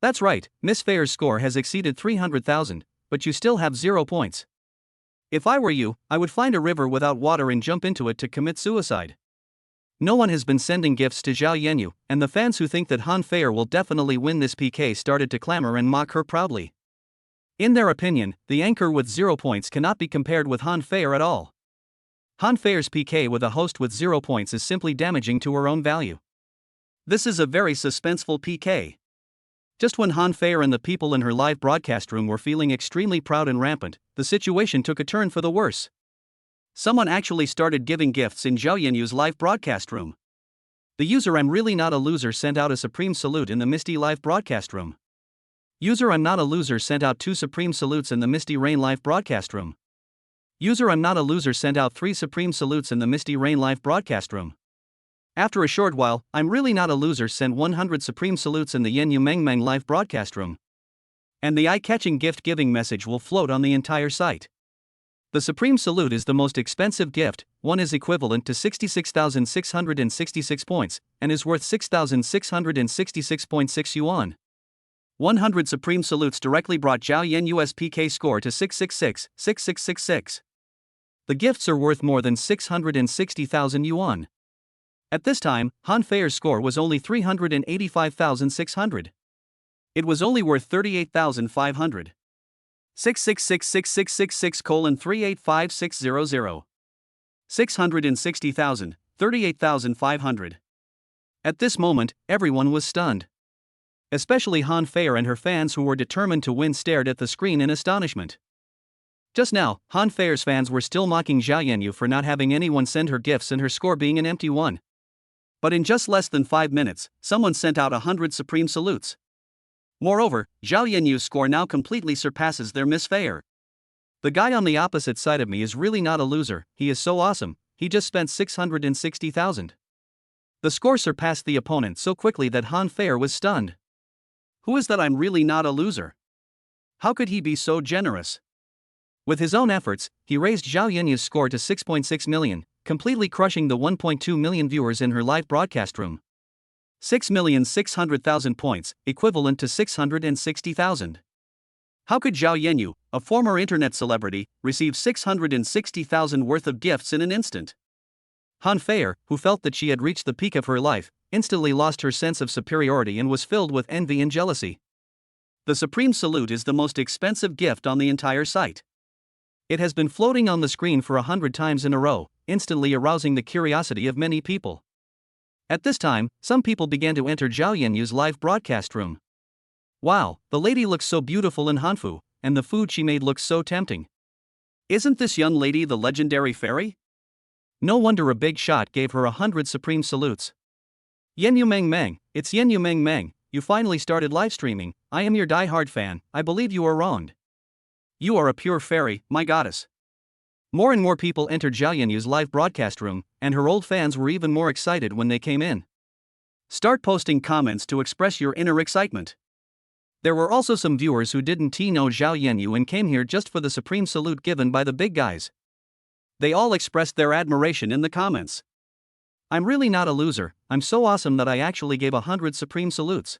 That's right, Miss Feier's score has exceeded 300,000, but you still have 0 points. If I were you, I would find a river without water and jump into it to commit suicide. No one has been sending gifts to Zhao Yanyu, and the fans who think that Han Feier will definitely win this PK started to clamor and mock her proudly. In their opinion, the anchor with 0 points cannot be compared with Han Feier at all. Han Feier's PK with a host with 0 points is simply damaging to her own value. This is a very suspenseful PK. Just when Han Feier and the people in her live broadcast room were feeling extremely proud and rampant, the situation took a turn for the worse. Someone actually started giving gifts in Zhao Yanyu's live broadcast room. The user I'm really not a loser sent out a supreme salute in the Misty live broadcast room. User I'm not a loser sent out 2 supreme salutes in the Misty Rain live broadcast room. User I'm not a loser sent out 3 supreme salutes in the Misty Rain live broadcast room. After a short while, I'm really not a loser sent 100 supreme salutes in the Yumixiang live broadcast room. And the eye-catching gift-giving message will float on the entire site. The Supreme Salute is the most expensive gift, one is equivalent to 66,666 points, and is worth 6,666.6 yuan. 100 Supreme Salutes directly brought Zhao Yanyu's PK score to 666, 6666. The gifts are worth more than 660,000 yuan. At this time, Han Feier's score was only 385,600. It was only worth 38,500. 6666666:385600. 660,000, 38,500. At this moment, everyone was stunned. Especially Han Feier and her fans who were determined to win stared at the screen in astonishment. Just now, Han Feier's fans were still mocking Zhao Yanyu for not having anyone send her gifts and her score being an empty one. But in just less than 5 minutes, someone sent out 100 supreme salutes. Moreover, Zhao Yanyu's score now completely surpasses their Miss Feier. The guy on the opposite side of me is really not a loser, he is so awesome, he just spent 660,000. The score surpassed the opponent so quickly that Han Feier was stunned. Who is that I'm really not a loser? How could he be so generous? With his own efforts, he raised Zhao Yanyu's score to 6.6 million, completely crushing the 1.2 million viewers in her live broadcast room. 6,600,000 points, equivalent to 660,000. How could Zhao Yanyu, a former internet celebrity, receive 660,000 worth of gifts in an instant? Han Feier, who felt that she had reached the peak of her life, instantly lost her sense of superiority and was filled with envy and jealousy. The Supreme Salute is the most expensive gift on the entire site. It has been floating on the screen for 100 times in a row, instantly arousing the curiosity of many people. At this time, some people began to enter Zhao Yanyu's live broadcast room. Wow, the lady looks so beautiful in Hanfu, and the food she made looks so tempting. Isn't this young lady the legendary fairy? No wonder a big shot gave her 100 supreme salutes. Yumixiang, it's Yumixiang, you finally started live streaming, I am your die-hard fan, I believe you are wronged. You are a pure fairy, my goddess. More and more people entered Zhao Yanyu's live broadcast room, and her old fans were even more excited when they came in. Start posting comments to express your inner excitement. There were also some viewers who didn't know Zhao Yanyu and came here just for the supreme salute given by the big guys. They all expressed their admiration in the comments. I'm really not a loser, I'm so awesome that I actually gave 100 supreme salutes.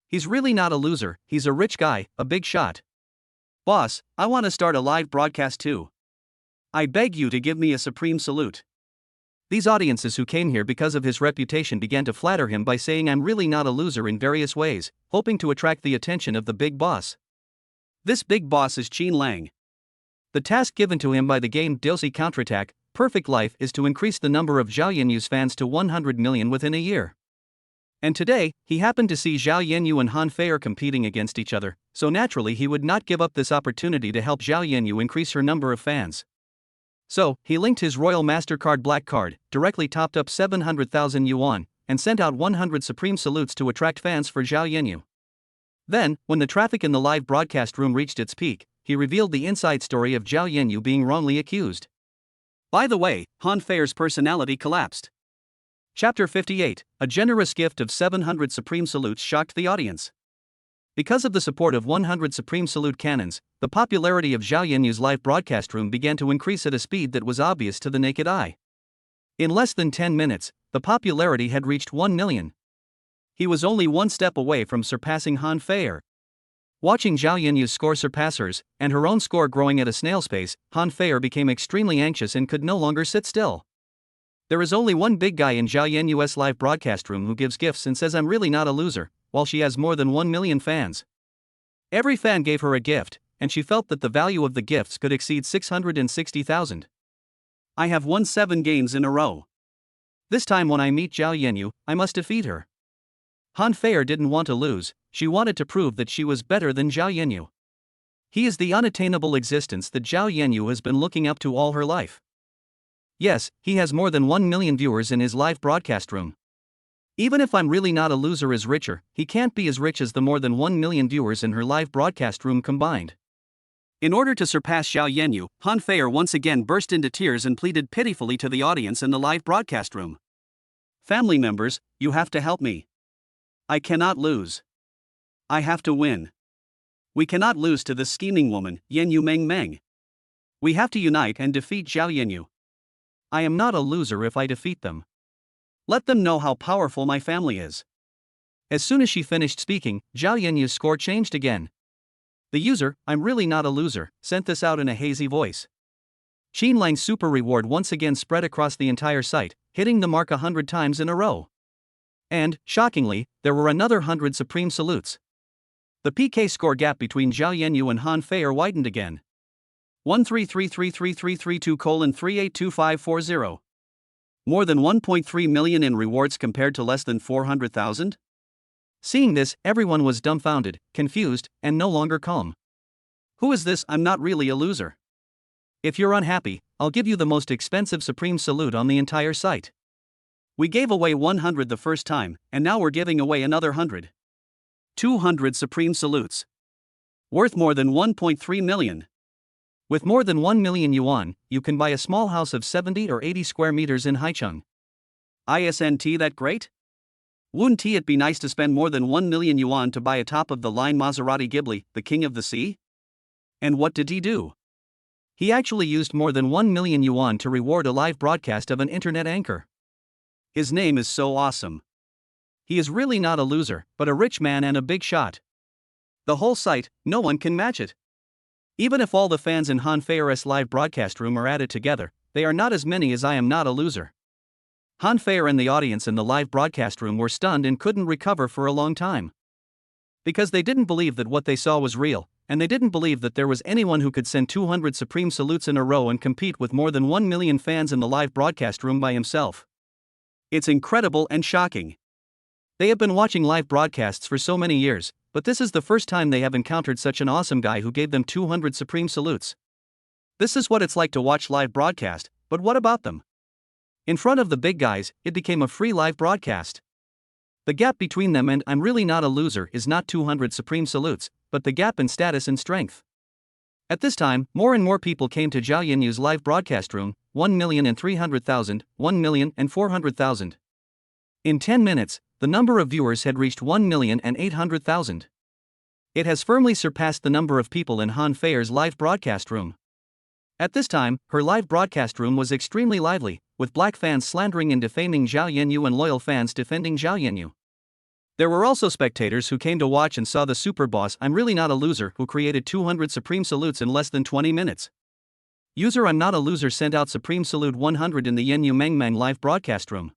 He's really not a loser, he's a rich guy, a big shot. Boss, I want to start a live broadcast too. I beg you to give me a supreme salute. These audiences who came here because of his reputation began to flatter him by saying I'm really not a loser in various ways, hoping to attract the attention of the big boss. This big boss is Qin Lang. The task given to him by the game Dosi Counterattack, Perfect Life is to increase the number of Zhao Yanyu's fans to 100 million within a year. And today, he happened to see Zhao Yanyu and Han Feier competing against each other, so naturally he would not give up this opportunity to help Zhao Yanyu increase her number of fans. So, he linked his Royal MasterCard Black Card, directly topped up 700,000 yuan, and sent out 100 supreme salutes to attract fans for Zhao Yanyu. Then, when the traffic in the live broadcast room reached its peak, he revealed the inside story of Zhao Yanyu being wrongly accused. By the way, Han Feier's personality collapsed. Chapter 58, a generous gift of 700 supreme salutes shocked the audience. Because of the support of 100 supreme salute cannons, the popularity of Zhao Yanyu's live broadcast room began to increase at a speed that was obvious to the naked eye. In less than 10 minutes, the popularity had reached 1 million. He was only one step away from surpassing Han Feier. Watching Zhao Yanyu's score surpass hers, and her own score growing at a snail's pace, Han Feier became extremely anxious and could no longer sit still. There is only one big guy in Zhao Yanyu's live broadcast room who gives gifts and says I'm really not a loser, while she has more than 1 million fans. Every fan gave her a gift, and she felt that the value of the gifts could exceed 660,000. I have won 7 games in a row. This time when I meet Zhao Yanyu, I must defeat her. Han Feier didn't want to lose, she wanted to prove that she was better than Zhao Yanyu. He is the unattainable existence that Zhao Yanyu has been looking up to all her life. Yes, he has more than 1 million viewers in his live broadcast room. Even if I'm really not a loser is richer, he can't be as rich as the more than 1 million viewers in her live broadcast room combined. In order to surpass Zhao Yanyu, Han Feier once again burst into tears and pleaded pitifully to the audience in the live broadcast room. Family members, you have to help me. I cannot lose. I have to win. We cannot lose to this scheming woman, Yumixiang. We have to unite and defeat Zhao Yanyu. I am not a loser if I defeat them. Let them know how powerful my family is. As soon as she finished speaking, Zhao Yanyu's score changed again. The user, I'm really not a loser, sent this out in a hazy voice. Xinlang's super reward once again spread across the entire site, hitting the mark 100 times in a row. And, shockingly, there were another 100 supreme salutes. The PK score gap between Zhao Yanyu and Han Feier widened again. 1333332:3825540. More than 1.3 million in rewards compared to less than 400,000? Seeing this, everyone was dumbfounded, confused, and no longer calm. Who is this? I'm not really a loser. If you're unhappy, I'll give you the most expensive supreme salute on the entire site. We gave away 100 the first time, and now we're giving away another 100. 200 supreme salutes. Worth more than 1.3 million. With more than 1 million yuan, you can buy a small house of 70 or 80 square meters in Haicheng. Isn't that great? Wouldn't it be nice to spend more than 1 million yuan to buy a top-of-the-line Maserati Ghibli, the king of the sea? And what did he do? He actually used more than 1 million yuan to reward a live broadcast of an internet anchor. His name is so awesome. He is really not a loser, but a rich man and a big shot. The whole site, no one can match it. Even if all the fans in Han Feier's live broadcast room are added together, they are not as many as I am not a loser. Han Feier and the audience in the live broadcast room were stunned and couldn't recover for a long time. Because they didn't believe that what they saw was real, and they didn't believe that there was anyone who could send 200 supreme salutes in a row and compete with more than 1 million fans in the live broadcast room by himself. It's incredible and shocking. They have been watching live broadcasts for so many years, but this is the first time they have encountered such an awesome guy who gave them 200 supreme salutes. This is what it's like to watch live broadcast, but what about them? In front of the big guys, it became a free live broadcast. The gap between them and I'm really not a loser is not 200 supreme salutes, but the gap in status and strength. At this time, more and more people came to Zhao Yanyu's live broadcast room, 1,300,000, 1,400,000. In 10 minutes, the number of viewers had reached 1,800,000. It has firmly surpassed the number of people in Han Feier's live broadcast room. At this time, her live broadcast room was extremely lively, with black fans slandering and defaming Zhao Yanyu and loyal fans defending Zhao Yanyu. There were also spectators who came to watch and saw the super boss I'm really not a loser who created 200 supreme salutes in less than 20 minutes. User I'm not a loser sent out supreme salute 100 in the Yanyu Mengmang live broadcast room.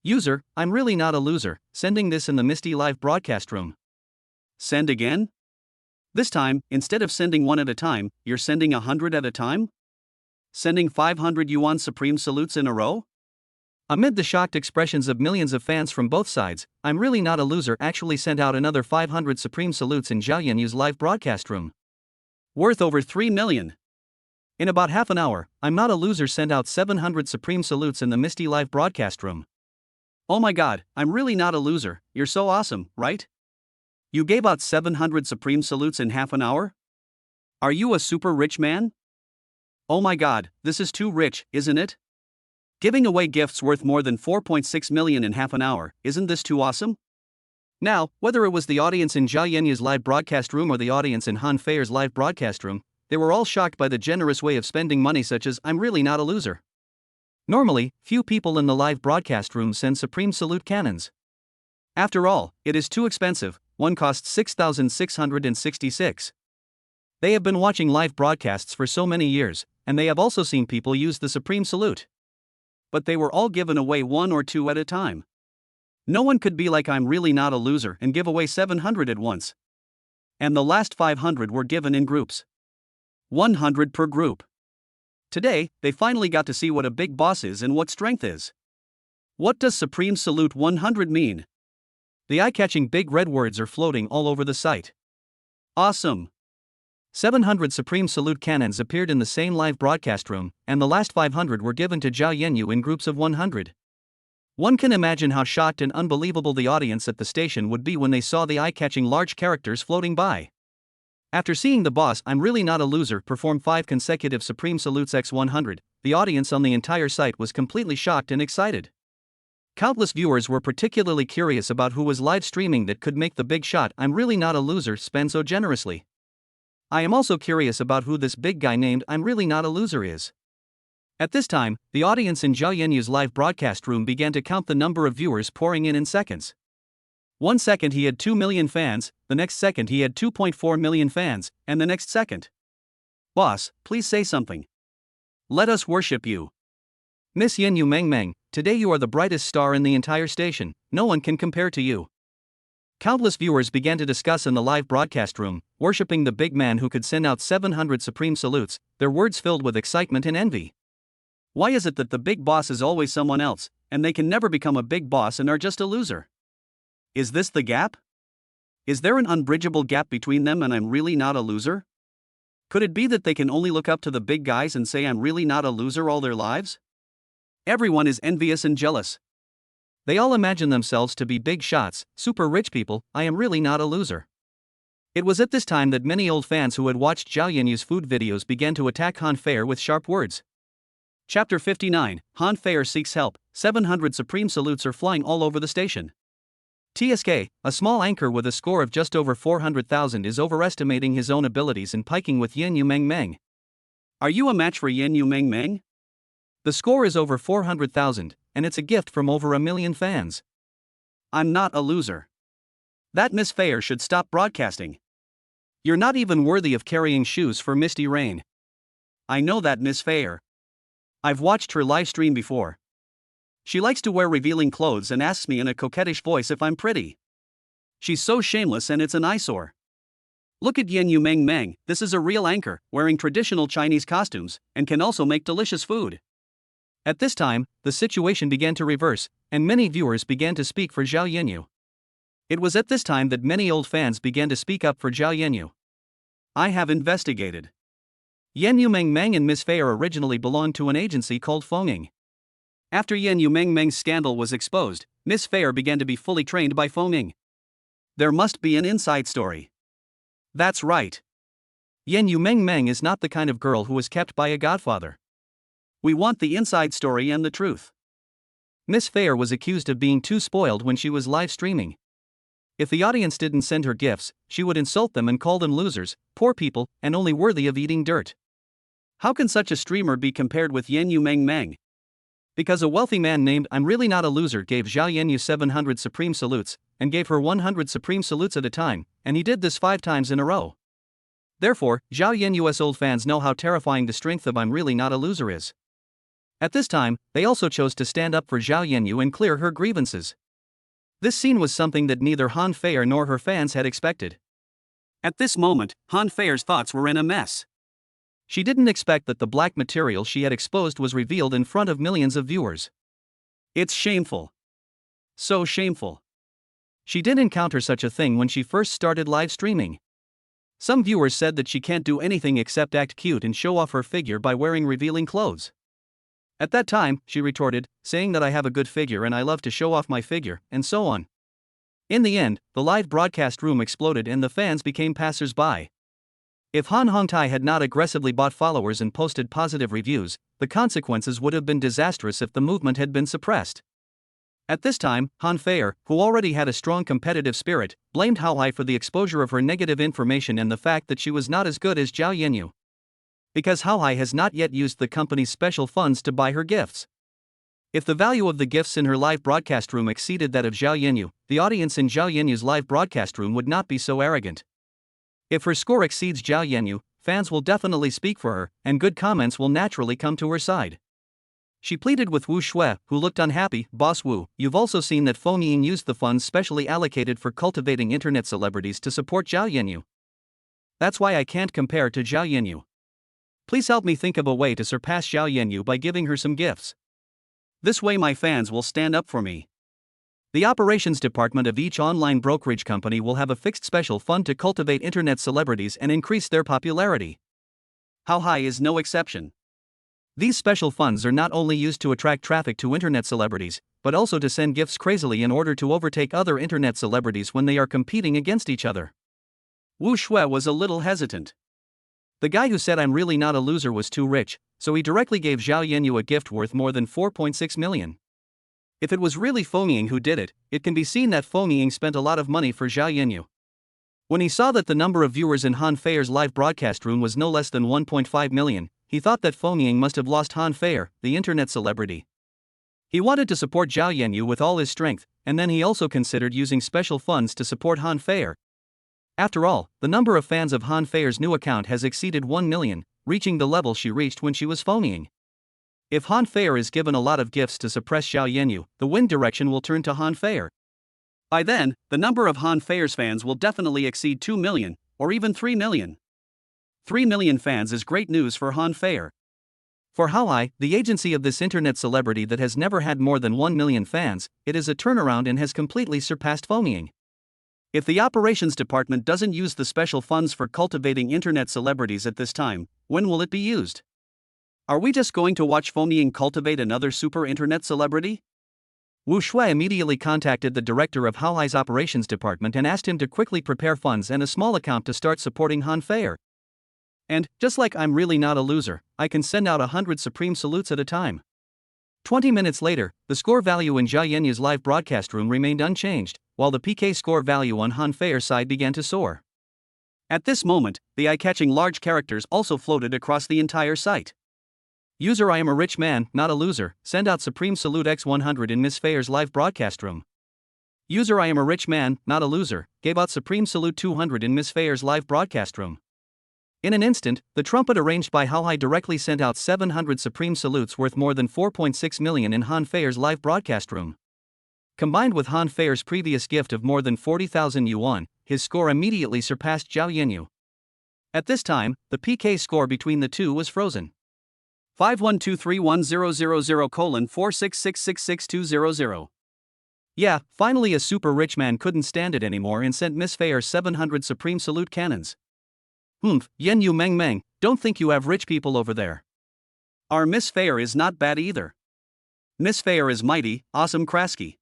User, I'm really not a loser, sending this in the Misty live broadcast room. Send again? This time, instead of sending one at a time, you're sending 100 at a time? Sending 500 yuan supreme salutes in a row? Amid the shocked expressions of millions of fans from both sides, I'm really not a loser actually sent out another 500 supreme salutes in Zhao Yanyu's live broadcast room. Worth over 3 million. In about half an hour, I'm not a loser sent out 700 supreme salutes in the Misty live broadcast room. Oh my god, I'm really not a loser, you're so awesome, right? You gave out 700 supreme salutes in half an hour? Are you a super rich man? Oh my god, this is too rich, isn't it? Giving away gifts worth more than 4.6 million in half an hour, isn't this too awesome? Now, whether it was the audience in Zhao Yanyu's live broadcast room or the audience in Han Feier's live broadcast room, they were all shocked by the generous way of spending money such as I'm really not a loser. Normally, few people in the live broadcast room send supreme salute cannons. After all, it is too expensive, one costs 6,666. They have been watching live broadcasts for so many years, and they have also seen people use the supreme salute. But they were all given away one or two at a time. No one could be like I'm really not a loser and give away 700 at once. And the last 500 were given in groups. 100 per group. Today, they finally got to see what a big boss is and what strength is. What does Supreme Salute 100 mean? The eye-catching big red words are floating all over the site. Awesome! 700 Supreme Salute cannons appeared in the same live broadcast room, and the last 500 were given to Zhao Yanyu in groups of 100. One can imagine how shocked and unbelievable the audience at the station would be when they saw the eye-catching large characters floating by. After seeing the boss I'm really not a loser perform 5 consecutive Supreme Salutes x 100, the audience on the entire site was completely shocked and excited. Countless viewers were particularly curious about who was live streaming that could make the big shot I'm really not a loser spend so generously. I am also curious about who this big guy named I'm really not a loser is. At this time, the audience in Zhao Yanyu's live broadcast room began to count the number of viewers pouring in seconds. 1 second he had 2 million fans, the next second he had 2.4 million fans, and the next second. Boss, please say something. Let us worship you. Miss Yumixiang, today you are the brightest star in the entire station, no one can compare to you. Countless viewers began to discuss in the live broadcast room, worshipping the big man who could send out 700 supreme salutes, their words filled with excitement and envy. Why is it that the big boss is always someone else, and they can never become a big boss and are just a loser? Is this the gap? Is there an unbridgeable gap between them and I'm really not a loser? Could it be that they can only look up to the big guys and say I'm really not a loser all their lives? Everyone is envious and jealous. They all imagine themselves to be big shots, super rich people. I am really not a loser. It was at this time that many old fans who had watched Zhao Yenyu's food videos began to attack Han Feier with sharp words. Chapter 59, Han Feier seeks help. 700 supreme salutes are flying all over the station. TSK, a small anchor with a score of just over 400,000, is overestimating his own abilities and piking with Yumixiang. Are you a match for Yumixiang? The score is over 400,000, and it's a gift from over 1 million fans. I'm not a loser. That Miss Feier should stop broadcasting. You're not even worthy of carrying shoes for misty rain. I know that Miss Feier. I've watched her live stream before. She likes to wear revealing clothes and asks me in a coquettish voice if I'm pretty. She's so shameless and it's an eyesore. Look at Yumixiang, this is a real anchor, wearing traditional Chinese costumes, and can also make delicious food. At this time, the situation began to reverse, and many viewers began to speak for Zhao Yenyu. It was at this time that many old fans began to speak up for Zhao Yenyu. I have investigated. Yumixiang and Miss Feier originally belonged to an agency called Fenging. After Yumixiang's scandal was exposed, Miss Feier began to be fully trained by Fenging. There must be an inside story. That's right. Yumixiang is not the kind of girl who is kept by a godfather. We want the inside story and the truth. Miss Feier was accused of being too spoiled when she was live streaming. If the audience didn't send her gifts, she would insult them and call them losers, poor people, and only worthy of eating dirt. How can such a streamer be compared with Yumixiang? Because a wealthy man named I'm Really Not a Loser gave Zhao Yenyu 700 supreme salutes, and gave her 100 supreme salutes at a time, and he did this 5 times in a row. Therefore, Zhao Yenyu's old fans know how terrifying the strength of I'm Really Not a Loser is. At this time, they also chose to stand up for Zhao Yenyu and clear her grievances. This scene was something that neither Han Feier nor her fans had expected. At this moment, Han Feier's thoughts were in a mess. She didn't expect that the black material she had exposed was revealed in front of millions of viewers. It's shameful. So shameful. She did encounter such a thing when she first started live streaming. Some viewers said that she can't do anything except act cute and show off her figure by wearing revealing clothes. At that time, she retorted, saying that I have a good figure and I love to show off my figure, and so on. In the end, the live broadcast room exploded and the fans became passers-by. If Han Hongtai had not aggressively bought followers and posted positive reviews, the consequences would have been disastrous if the movement had been suppressed. At this time, Han Feier, who already had a strong competitive spirit, blamed Hao Hai for the exposure of her negative information and the fact that she was not as good as Zhao Yenyu. Because Hao Hai has not yet used the company's special funds to buy her gifts. If the value of the gifts in her live broadcast room exceeded that of Zhao Yenyu, the audience in Zhao Yenyu's live broadcast room would not be so arrogant. If her score exceeds Zhao Yenyu, fans will definitely speak for her, and good comments will naturally come to her side. She pleaded with Wu Shui, who looked unhappy. Boss Wu, you've also seen that Fenging used the funds specially allocated for cultivating internet celebrities to support Zhao Yenyu. That's why I can't compare to Zhao Yenyu. Please help me think of a way to surpass Zhao Yenyu by giving her some gifts. This way my fans will stand up for me. The operations department of each online brokerage company will have a fixed special fund to cultivate internet celebrities and increase their popularity. Hao Hai is no exception. These special funds are not only used to attract traffic to internet celebrities, but also to send gifts crazily in order to overtake other internet celebrities when they are competing against each other. Wu Shui was a little hesitant. The guy who said I'm really not a loser was too rich, so he directly gave Zhao Yenyu a gift worth more than 4.6 million. If it was really Fenging who did it, it can be seen that Fenging spent a lot of money for Zhao Yenyu. When he saw that the number of viewers in Han Feier's live broadcast room was no less than 1.5 million, he thought that Fenging must have lost Han Feier, the internet celebrity. He wanted to support Zhao Yenyu with all his strength, and then he also considered using special funds to support Han Feier. After all, the number of fans of Han Feier's new account has exceeded 1 million, reaching the level she reached when she was Fenging. If Han Feier is given a lot of gifts to suppress Zhao Yanyu, the wind direction will turn to Han Feier. By then, the number of Han Feier's fans will definitely exceed 2 million, or even 3 million. 3 million fans is great news for Han Feier. For Haohai, the agency of this internet celebrity that has never had more than 1 million fans, it is a turnaround and has completely surpassed Fomying. If the operations department doesn't use the special funds for cultivating internet celebrities at this time, when will it be used? Are we just going to watch Fomying cultivate another super internet celebrity? Wu Shui immediately contacted the director of Haohai's operations department and asked him to quickly prepare funds and a small account to start supporting Han Feier. And, just like I'm really not a loser, I can send out 100 supreme salutes at a time. 20 minutes later, the score value in Zhao Yenyu's live broadcast room remained unchanged, while the PK score value on Han Feier's side began to soar. At this moment, the eye-catching large characters also floated across the entire site. User I am a rich man, not a loser, send out Supreme Salute X100 in Miss Feier's live broadcast room. User I am a rich man, not a loser, gave out Supreme Salute 200 in Miss Feier's live broadcast room. In an instant, the trumpet arranged by Haohai directly sent out 700 Supreme Salutes worth more than 4.6 million in Han Feier's live broadcast room. Combined with Han Feier's previous gift of more than 40,000 yuan, his score immediately surpassed Zhao Yanyu. At this time, the PK score between the two was frozen. 51231000:466666200. Yeah, finally a super rich man couldn't stand it anymore and sent Miss Feier 700 Supreme Salute cannons. Yanyu Meng Meng, don't think you have rich people over there. Our Miss Feier is not bad either. Miss Feier is mighty, awesome Krasky.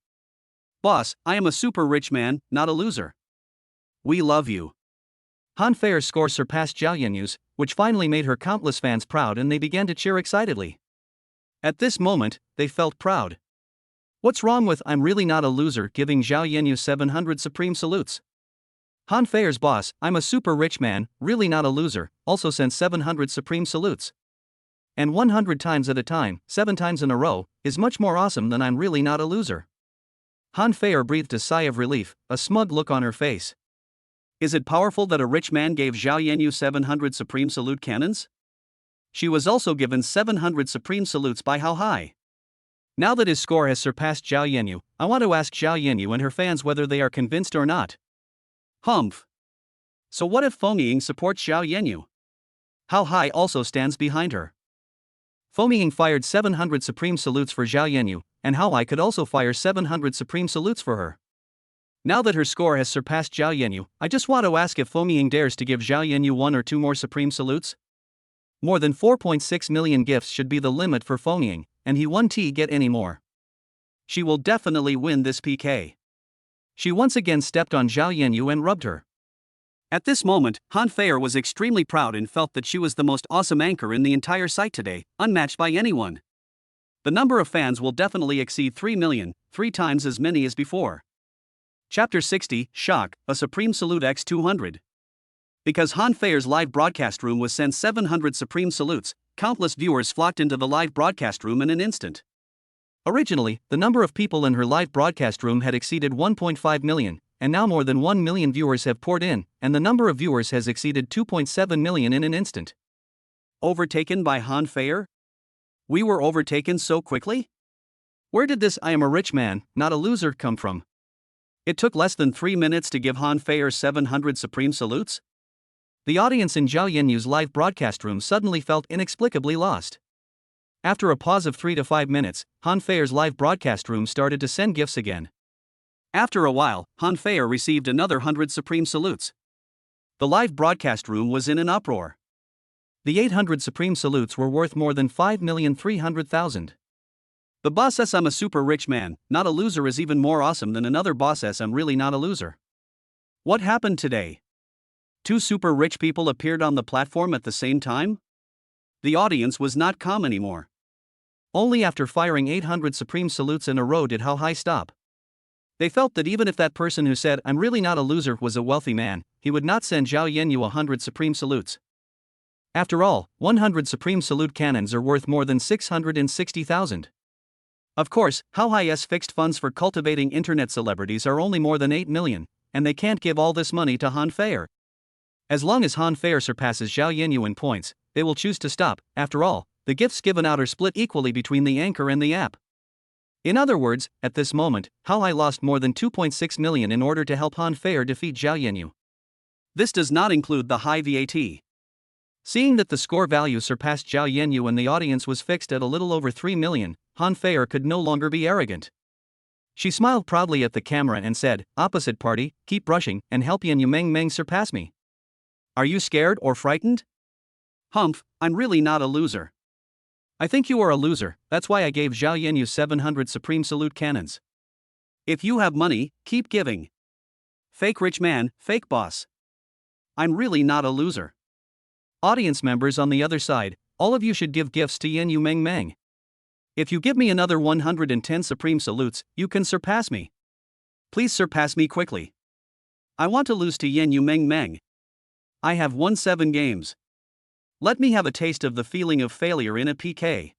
Boss, I am a super rich man, not a loser. We love you. Han Feier's score surpassed Zhao Yenyu's, which finally made her countless fans proud and they began to cheer excitedly. At this moment, they felt proud. What's wrong with I'm really not a loser giving Zhao Yanyu 700 Supreme Salutes? Han Feier's boss, I'm a super rich man, really not a loser, also sent 700 Supreme Salutes. And 100 times at a time, 7 times in a row, is much more awesome than I'm really not a loser. Han Feier breathed a sigh of relief, a smug look on her face. Is it powerful that a rich man gave Zhao Yanyu 700 Supreme Salute cannons? She was also given 700 Supreme Salutes by Haohai. Now that his score has surpassed Zhao Yanyu, I want to ask Zhao Yanyu and her fans whether they are convinced or not. Humph. So what if Fomying supports Zhao Yanyu? Haohai also stands behind her. Fomying fired 700 Supreme Salutes for Zhao Yanyu, and Haohai could also fire 700 Supreme Salutes for her. Now that her score has surpassed Zhao Yanyu, I just want to ask if Fomying dares to give Zhao Yanyu 1 or 2 more Supreme Salutes? More than 4.6 million gifts should be the limit for Fomying, and he won't get any more. She will definitely win this PK. She once again stepped on Zhao Yanyu and rubbed her. At this moment, Han Feier was extremely proud and felt that she was the most awesome anchor in the entire site today, unmatched by anyone. The number of fans will definitely exceed 3 million, 3 times as many as before. Chapter 60, Shock, a Supreme Salute X200. Because Han Feier's live broadcast room was sent 700 Supreme Salutes, countless viewers flocked into the live broadcast room in an instant. Originally, the number of people in her live broadcast room had exceeded 1.5 million, and now more than 1 million viewers have poured in, and the number of viewers has exceeded 2.7 million in an instant. Overtaken by Han Feier? We were overtaken so quickly? Where did this I am a rich man, not a loser come from? It took less than 3 minutes to give Han Feier 700 Supreme Salutes? The audience in Zhao Yenyu's live broadcast room suddenly felt inexplicably lost. After a pause of 3 to 5 minutes, Han Feier's live broadcast room started to send gifts again. After a while, Han Feier received another 100 Supreme Salutes. The live broadcast room was in an uproar. The 800 Supreme Salutes were worth more than 5,300,000. The boss says I'm a super rich man, not a loser is even more awesome than another boss says I'm really not a loser. What happened today? 2 super rich people appeared on the platform at the same time? The audience was not calm anymore. Only after firing 800 Supreme Salutes in a row did Haohai stop. They felt that even if that person who said I'm really not a loser was a wealthy man, he would not send Zhao Yanyu 100 Supreme Salutes. After all, 100 Supreme Salute cannons are worth more than 660,000. Of course, Haohai's fixed funds for cultivating internet celebrities are only more than 8 million, and they can't give all this money to Han Feier. As long as Han Feier surpasses Zhao Yanyu in points, they will choose to stop. After all, the gifts given out are split equally between the anchor and the app. In other words, at this moment, Hao Hai lost more than 2.6 million in order to help Han Fei defeat Zhao Yanyu. This does not include the high VAT. Seeing that the score value surpassed Zhao Yanyu and the audience was fixed at a little over 3 million, Han Fei could no longer be arrogant. She smiled proudly at the camera and said, "Opposite party, keep brushing and help Yumixiang surpass me. Are you scared or frightened?" "Humph, I'm really not a loser." "I think you are a loser, that's why I gave Zhao Yanyu 700 Supreme Salute cannons." "If you have money, keep giving." "Fake rich man, fake boss." "I'm really not a loser." Audience members on the other side, all of you should give gifts to Yumixiang. If you give me another 110 Supreme Salutes, you can surpass me. Please surpass me quickly. I want to lose to Yumixiang. I have won 7 games. Let me have a taste of the feeling of failure in a PK.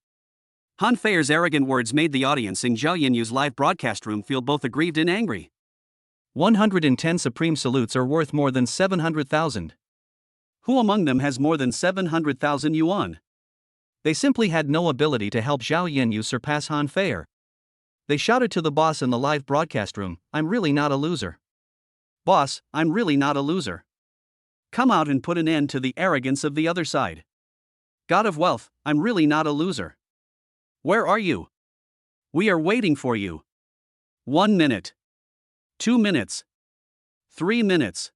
Han Fei's arrogant words made the audience in Zhao Yanyu's live broadcast room feel both aggrieved and angry. 110 Supreme Salutes are worth more than 700,000. Who among them has more than 700,000 yuan? They simply had no ability to help Zhao Yanyu surpass Han Fei. They shouted to the boss in the live broadcast room, "I'm really not a loser. Boss, I'm really not a loser. Come out and put an end to the arrogance of the other side. God of wealth, I'm really not a loser. Where are you? We are waiting for you. 1 minute. 2 minutes. 3 minutes."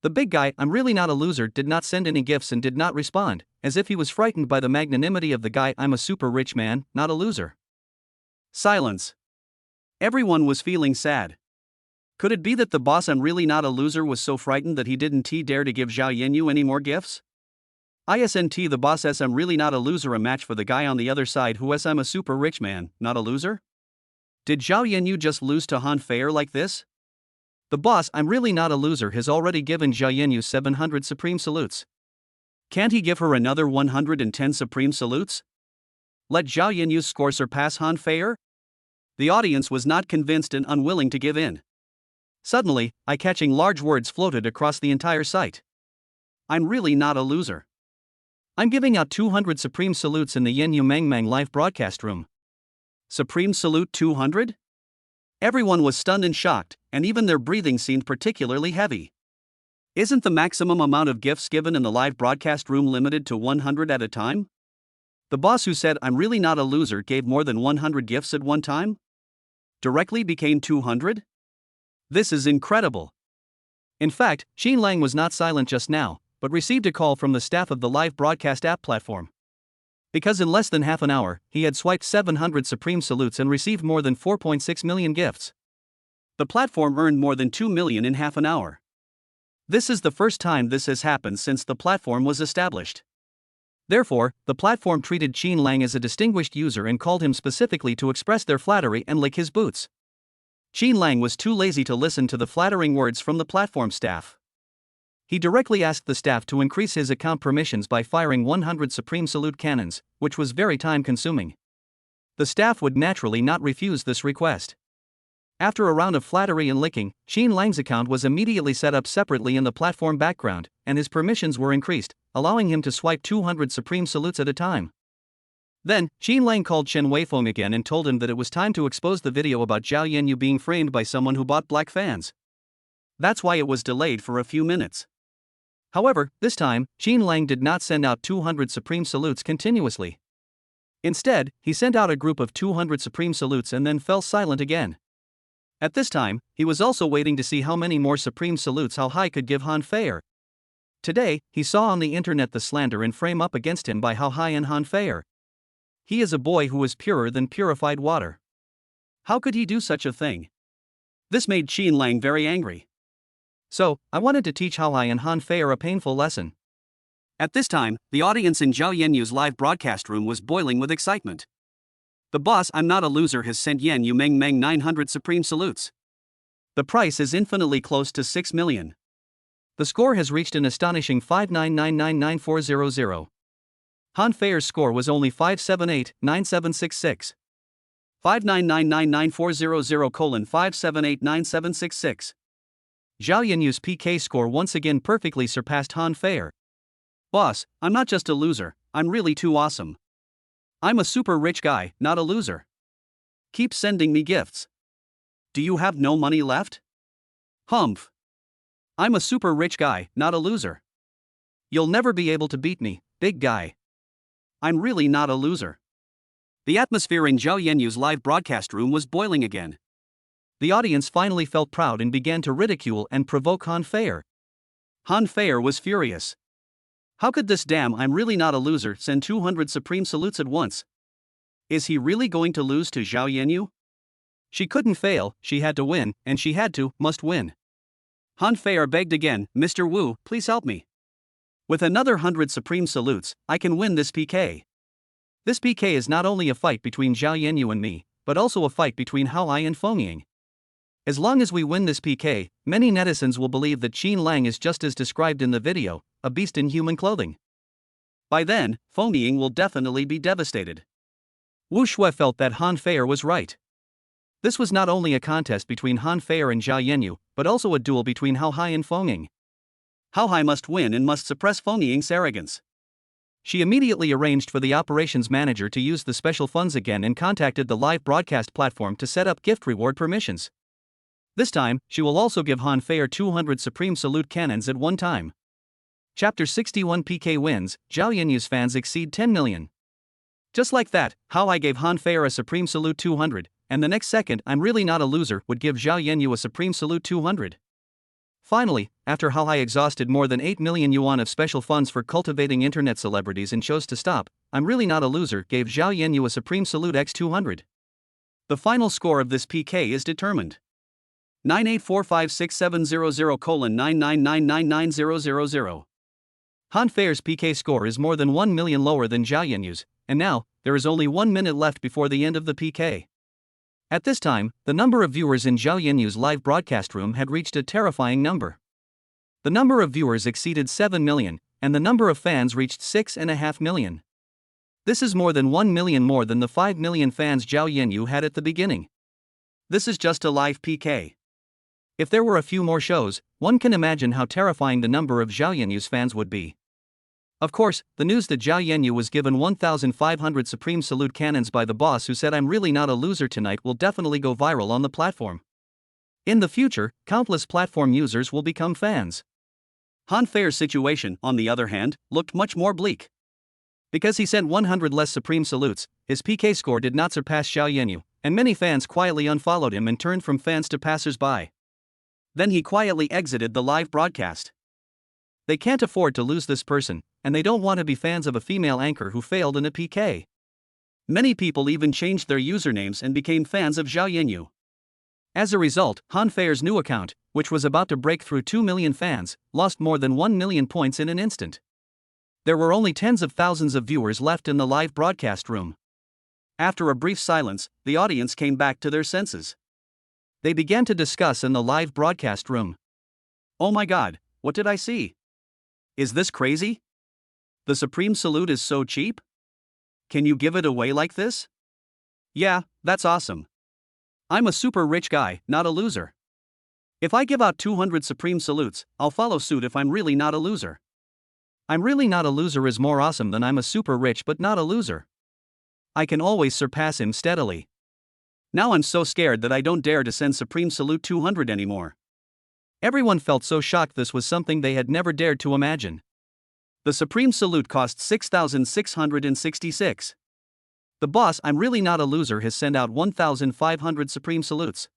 The big guy, "I'm really not a loser," did not send any gifts and did not respond, as if he was frightened by the magnanimity of the guy, "I'm a super rich man, not a loser." Silence. Everyone was feeling sad. Could it be that the boss, "I'm really not a loser," was so frightened that he didn't dare to give Zhao Yanyu any more gifts? Isn't the boss "I'm really not a loser" a match for the guy on the other side who "I'm a super rich man, not a loser"? Did Zhao Yanyu just lose to Han Fei like this? The boss, "I'm really not a loser," has already given Zhao Yanyu 700 Supreme Salutes. Can't he give her another 110 Supreme Salutes? Let Zhao Yanyu's score surpass Han Fei? The audience was not convinced and unwilling to give in. Suddenly, eye-catching large words floated across the entire site. "I'm really not a loser. I'm giving out 200 Supreme Salutes in the Yumixiang live broadcast room." Supreme Salute 200? Everyone was stunned and shocked, and even their breathing seemed particularly heavy. Isn't the maximum amount of gifts given in the live broadcast room limited to 100 at a time? The boss who said "I'm really not a loser" gave more than 100 gifts at one time? Directly became 200? This is incredible. In fact, Xin Lang was not silent just now, but received a call from the staff of the live broadcast app platform. Because in less than half an hour, he had swiped 700 Supreme Salutes and received more than 4.6 million gifts. The platform earned more than 2 million in half an hour. This is the first time this has happened since the platform was established. Therefore, the platform treated Xin Lang as a distinguished user and called him specifically to express their flattery and lick his boots. Xin Lang was too lazy to listen to the flattering words from the platform staff. He directly asked the staff to increase his account permissions by firing 100 Supreme Salute cannons, which was very time-consuming. The staff would naturally not refuse this request. After a round of flattery and licking, Xin Lang's account was immediately set up separately in the platform background, and his permissions were increased, allowing him to swipe 200 Supreme Salutes at a time. Then, Xin Lang called Chen Weifeng again and told him that it was time to expose the video about Zhao Yanyu being framed by someone who bought black fans. That's why it was delayed for a few minutes. However, this time, Xin Lang did not send out 200 Supreme Salutes continuously. Instead, he sent out a group of 200 Supreme Salutes and then fell silent again. At this time, he was also waiting to see how many more Supreme Salutes Hao Hai could give Han Fei. Today, he saw on the internet the slander and frame up against him by Hao Hai and Han Fei. He is a boy who is purer than purified water. How could he do such a thing? This made Xin Lang very angry. So, I wanted to teach Hao Hai and Han Fei a painful lesson. At this time, the audience in Zhao Yanyu's live broadcast room was boiling with excitement. The boss, "I'm not a loser," has sent Yumixiang 900 Supreme Salutes. The price is infinitely close to 6 million. The score has reached an astonishing 599999400. Han Fei's score was only 5789766. 599999400:5789766. Zhao Yanyu's PK score once again perfectly surpassed Han Fei. Boss, I'm not just a loser, I'm really too awesome. I'm a super rich guy, not a loser. Keep sending me gifts. Do you have no money left? Humph. I'm a super rich guy, not a loser. You'll never be able to beat me, big guy. I'm really not a loser. The atmosphere in Zhao Yenyu's live broadcast room was boiling again. The audience finally felt proud and began to ridicule and provoke Han Feier. Han Feier was furious. How could this damn I'm really not a loser send 200 supreme salutes at once? Is he really going to lose to Zhao Yenyu? She couldn't fail, she had to win, and she must win. Han Feier begged again, Mr. Wu, please help me. With another 100 supreme salutes, I can win this PK. This PK is not only a fight between Zhao Yenyu and me, but also a fight between Hao Hai and Feng. As long as we win this PK, many netizens will believe that Qin Lang is just as described in the video, a beast in human clothing. By then, Feng will definitely be devastated. Wu Shui felt that Han Feier was right. This was not only a contest between Han Feier and Zhao Yenyu, but also a duel between Hao Hai and Feng. Hao Hai must win and must suppress Feng's arrogance. She immediately arranged for the operations manager to use the special funds again and contacted the live broadcast platform to set up gift reward permissions. This time, she will also give Han Feier 200 Supreme Salute cannons at one time. Chapter 61 PK wins, Zhao Yenyu's fans exceed 10 million. Just like that, Hao Hai gave Han Feier a Supreme Salute 200, and the next second I'm really not a loser would give Zhao Yenyu a Supreme Salute 200. Finally, after Hao Hai exhausted more than 8 million yuan of special funds for cultivating internet celebrities and chose to stop, I'm really not a loser gave Zhao Yenyu a Supreme Salute X200. The final score of this PK is determined. 98456700999999000. Han Feier's PK score is more than 1 million lower than Zhao Yenyu's, and now, there is only 1 minute left before the end of the PK. At this time, the number of viewers in Zhao Yenyu's live broadcast room had reached a terrifying number. The number of viewers exceeded 7 million, and the number of fans reached 6.5 million. This is more than 1 million more than the 5 million fans Zhao Yenyu had at the beginning. This is just a live PK. If there were a few more shows, one can imagine how terrifying the number of Zhao Yenyu's fans would be. Of course, the news that Zhao Yenyu was given 1,500 Supreme Salute cannons by the boss who said I'm really not a loser tonight will definitely go viral on the platform. In the future, countless platform users will become fans. Han Feier's situation, on the other hand, looked much more bleak. Because he sent 100 less Supreme Salutes, his PK score did not surpass Zhao Yenyu, and many fans quietly unfollowed him and turned from fans to passers-by. Then he quietly exited the live broadcast. They can't afford to lose this person, and they don't want to be fans of a female anchor who failed in a PK. Many people even changed their usernames and became fans of Zhao Yenyu. As a result, Han Feier's new account, which was about to break through 2 million fans, lost more than 1 million points in an instant. There were only tens of thousands of viewers left in the live broadcast room. After a brief silence, the audience came back to their senses. They began to discuss in the live broadcast room. Oh my god, what did I see? Is this crazy? The Supreme Salute is so cheap? Can you give it away like this? Yeah, that's awesome. I'm a super rich guy, not a loser. If I give out 200 Supreme Salutes, I'll follow suit if I'm really not a loser. I'm really not a loser is more awesome than I'm a super rich but not a loser. I can always surpass him steadily. Now I'm so scared that I don't dare to send Supreme Salute 200 anymore. Everyone felt so shocked this was something they had never dared to imagine. The Supreme Salute cost 6,666. The boss I'm really not a loser has sent out 1,500 Supreme Salutes.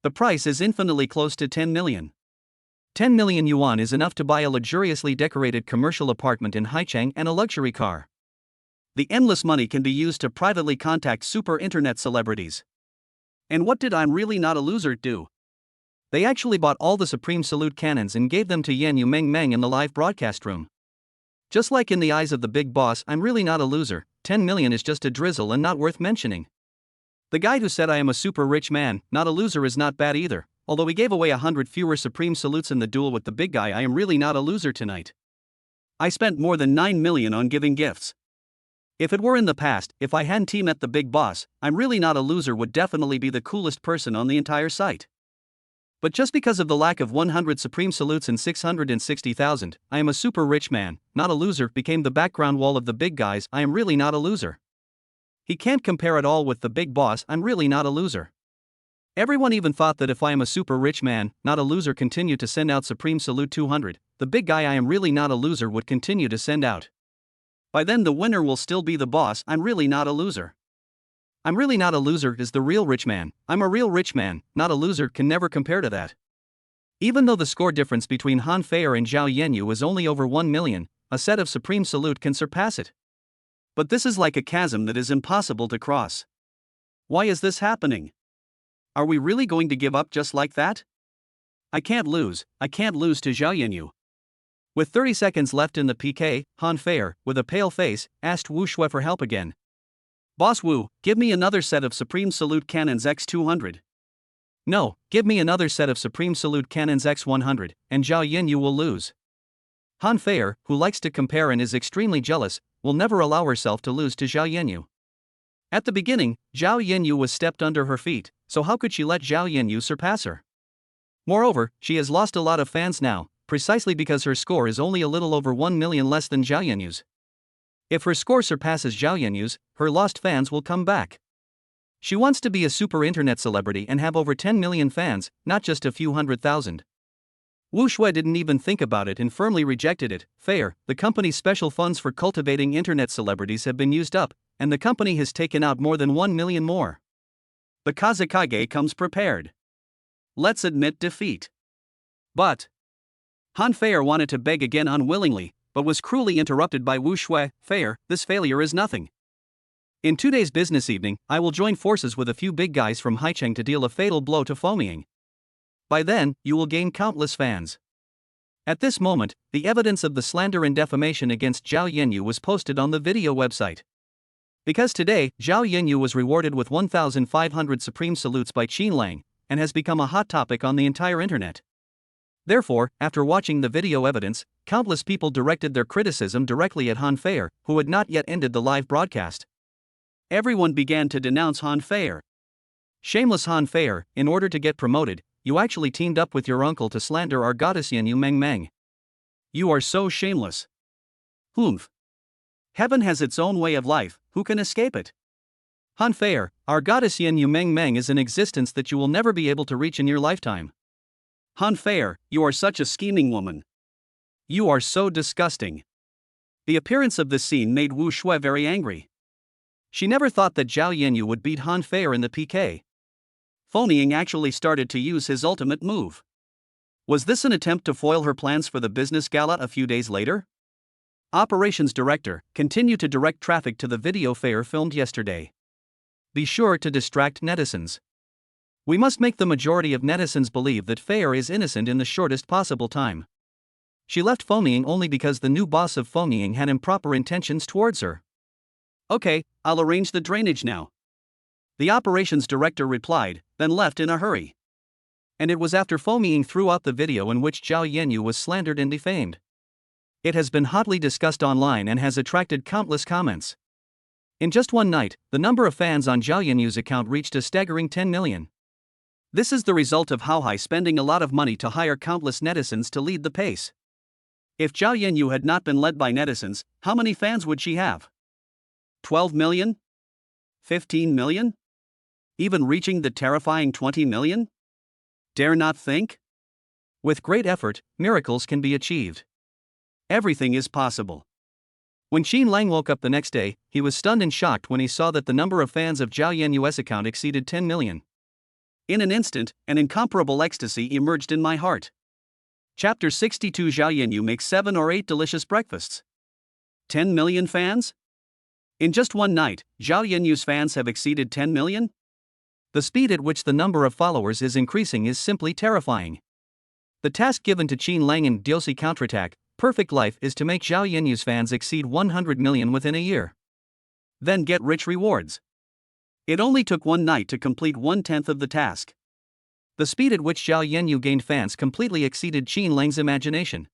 The price is infinitely close to 10 million. 10 million yuan is enough to buy a luxuriously decorated commercial apartment in Haicheng and a luxury car. The endless money can be used to privately contact super internet celebrities. And what did I'm really not a loser do? They actually bought all the Supreme Salute cannons and gave them to Yumixiang in the live broadcast room. Just like in the eyes of the big boss, I'm really not a loser, 10 million is just a drizzle and not worth mentioning. The guy who said I am a super rich man, not a loser is not bad either, although he gave away 100 fewer Supreme Salutes in the duel with the big guy. I am really not a loser tonight. I spent more than 9 million on giving gifts. If it were in the past, if I hadn't met the big boss, I'm really not a loser would definitely be the coolest person on the entire site. But just because of the lack of 100 Supreme Salutes and 660,000, I am a super rich man, not a loser became the background wall of the big guys. I am really not a loser. He can't compare at all with the big boss. I'm really not a loser. Everyone even thought that if I am a super rich man, not a loser, continue to send out Supreme Salute 200, the big guy I am really not a loser would continue to send out. By then the winner will still be the boss. I'm really not a loser. I'm really not a loser is the real rich man. I'm a real rich man, not a loser, can never compare to that. Even though the score difference between Han Feier and Zhao Yanyu is only over 1 million, a set of Supreme Salute can surpass it. But this is like a chasm that is impossible to cross. Why is this happening? Are we really going to give up just like that? I can't lose to Zhao Yanyu. With 30 seconds left in the PK, Han Feier, with a pale face, asked Wu Shui for help again. Boss Wu, give me another set of Supreme Salute Cannons X200. No, give me another set of Supreme Salute Cannons X100, and Zhao Yanyu will lose. Han Feier, who likes to compare and is extremely jealous, will never allow herself to lose to Zhao Yanyu. At the beginning, Zhao Yanyu was stepped under her feet, so how could she let Zhao Yanyu surpass her? Moreover, she has lost a lot of fans now, precisely because her score is only a little over 1 million less than Zhao Yanyu's. If her score surpasses Zhao Yanyu's, her lost fans will come back. She wants to be a super internet celebrity and have over 10 million fans, not just a few 100,000. Wu Shui didn't even think about it and firmly rejected it. Feier, the company's special funds for cultivating internet celebrities have been used up, and the company has taken out more than 1 million more. The Kazekage comes prepared. Let's admit defeat. But Han Feier wanted to beg again unwillingly, but was cruelly interrupted by Wu Shui. Feier, this failure is nothing. In 2 days' business evening, I will join forces with a few big guys from Haicheng to deal a fatal blow to Foaming. By then, you will gain countless fans. At this moment, the evidence of the slander and defamation against Zhao Yanyu was posted on the video website. Because today, Zhao Yanyu was rewarded with 1,500 Supreme Salutes by Qin Lang, and has become a hot topic on the entire internet. Therefore, after watching the video evidence, countless people directed their criticism directly at Han Feier, who had not yet ended the live broadcast. Everyone began to denounce Han Feier. Shameless Han Feier, in order to get promoted, you actually teamed up with your uncle to slander our goddess Yumixiang. You are so shameless. Humph. Heaven has its own way of life, who can escape it? Han Feier, our goddess Yumixiang is an existence that you will never be able to reach in your lifetime. Han Feier, you are such a scheming woman. You are so disgusting. The appearance of this scene made Wu Shui very angry. She never thought that Zhao Yanyu would beat Han Feier in the PK. Foaming actually started to use his ultimate move. Was this an attempt to foil her plans for the business gala a few days later? Operations Director, continue to direct traffic to the video Feier filmed yesterday. Be sure to distract netizens. We must make the majority of netizens believe that Feier is innocent in the shortest possible time. She left Foaming only because the new boss of Foaming had improper intentions towards her. Okay, I'll arrange the drainage now. The operations director replied, then left in a hurry. And it was after Foaming threw out the video in which Zhao Yanyu was slandered and defamed. It has been hotly discussed online and has attracted countless comments. In just one night, the number of fans on Zhao Yanyu's account reached a staggering 10 million. This is the result of Haohai spending a lot of money to hire countless netizens to lead the pace. If Zhao Yanyu had not been led by netizens, how many fans would she have? 12 million? 15 million? Even reaching the terrifying 20 million? Dare not think? With great effort, miracles can be achieved. Everything is possible. When Qin Lang woke up the next day, he was stunned and shocked when he saw that the number of fans of Zhao Yanyu's account exceeded 10 million. In an instant, an incomparable ecstasy emerged in my heart. Chapter 62 Zhao Yanyu makes 7 or 8 delicious breakfasts. 10 million fans? In just one night, Zhao Yanyu's fans have exceeded 10 million? The speed at which the number of followers is increasing is simply terrifying. The task given to Qin Lang in Diosi Counterattack, Perfect Life is to make Zhao Yanyu's fans exceed 100 million within a year. Then get rich rewards. It only took one night to complete 1/10 of the task. The speed at which Zhao Yanyu gained fans completely exceeded Qin Lang's imagination.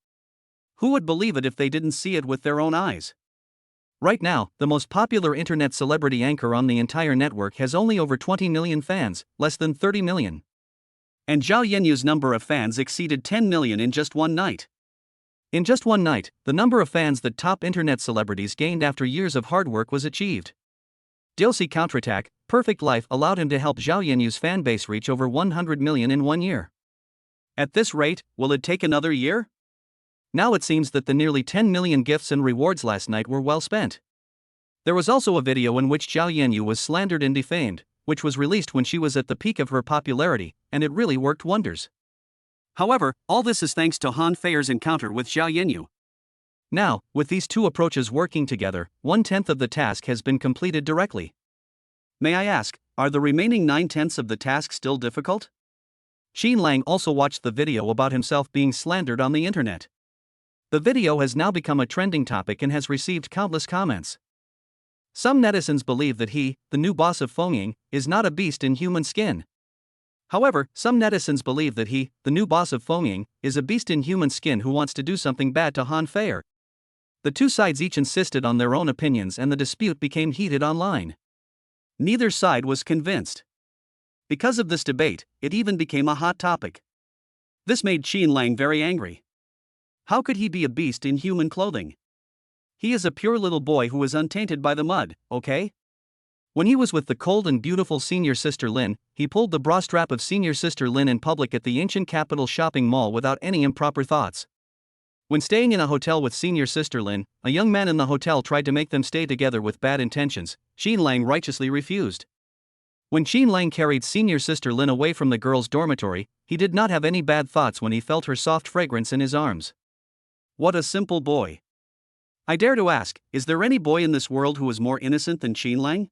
Who would believe it if they didn't see it with their own eyes? Right now, the most popular internet celebrity anchor on the entire network has only over 20 million fans, less than 30 million. And Zhao Yanyu's number of fans exceeded 10 million in just one night. In just one night, the number of fans that top internet celebrities gained after years of hard work was achieved. DLC counterattack, Perfect Life allowed him to help Zhao Yenyu's fanbase reach over 100 million in 1 year. At this rate, will it take another year? Now it seems that the nearly 10 million gifts and rewards last night were well spent. There was also a video in which Zhao Yenyu was slandered and defamed, which was released when she was at the peak of her popularity, and it really worked wonders. However, all this is thanks to Han Feier's encounter with Zhao Yenyu. Now, with these two approaches working together, 1/10 of the task has been completed directly. May I ask, are the remaining 9/10 of the task still difficult? Xin Lang also watched the video about himself being slandered on the internet. The video has now become a trending topic and has received countless comments. Some netizens believe that he, the new boss of Fengying, is not a beast in human skin. However, some netizens believe that he, the new boss of Fengying, is a beast in human skin who wants to do something bad to Han Feier. The two sides each insisted on their own opinions and the dispute became heated online. Neither side was convinced. Because of this debate, it even became a hot topic. This made Xin Lang very angry. How could he be a beast in human clothing? He is a pure little boy who is untainted by the mud, okay? When he was with the cold and beautiful senior sister Lin, he pulled the bra strap of senior sister Lin in public at the ancient capital shopping mall without any improper thoughts. When staying in a hotel with senior sister Lin, a young man in the hotel tried to make them stay together with bad intentions. Xin Lang righteously refused. When Xin Lang carried senior sister Lin away from the girls' dormitory, he did not have any bad thoughts when he felt her soft fragrance in his arms. What a simple boy. I dare to ask, is there any boy in this world who is more innocent than Xin Lang?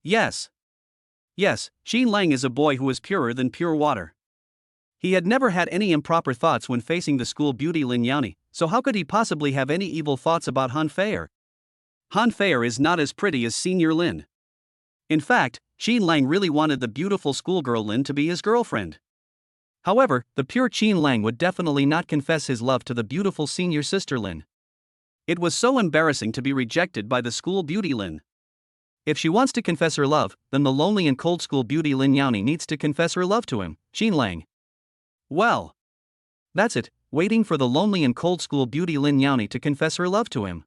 Yes. Yes, Xin Lang is a boy who is purer than pure water. He had never had any improper thoughts when facing the school beauty Lin Yani, so how could he possibly have any evil thoughts about Han Feier? Han Feier is not as pretty as senior Lin. In fact, Xin Lang really wanted the beautiful schoolgirl Lin to be his girlfriend. However, the pure Xin Lang would definitely not confess his love to the beautiful senior sister Lin. It was so embarrassing to be rejected by the school beauty Lin. If she wants to confess her love, then the lonely and cold school beauty Lin Yani needs to confess her love to him, Xin Lang. Well, that's it, waiting for the lonely and cold school beauty Lin Yani to confess her love to him.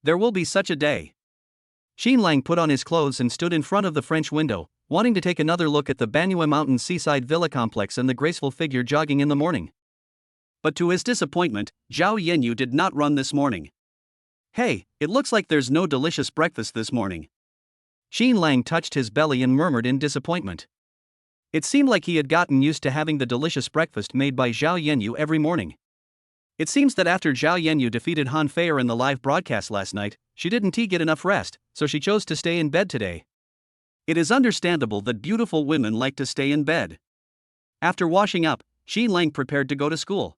There will be such a day. Xin Lang put on his clothes and stood in front of the French window, wanting to take another look at the Banyue Mountain seaside villa complex and the graceful figure jogging in the morning. But to his disappointment, Zhao Yenyu did not run this morning. Hey, it looks like there's no delicious breakfast this morning. Xin Lang touched his belly and murmured in disappointment. It seemed like he had gotten used to having the delicious breakfast made by Zhao Yenyu every morning. It seems that after Zhao Yenyu defeated Han Feier in the live broadcast last night, she didn't get enough rest, so she chose to stay in bed today. It is understandable that beautiful women like to stay in bed. After washing up, Xin Lang prepared to go to school.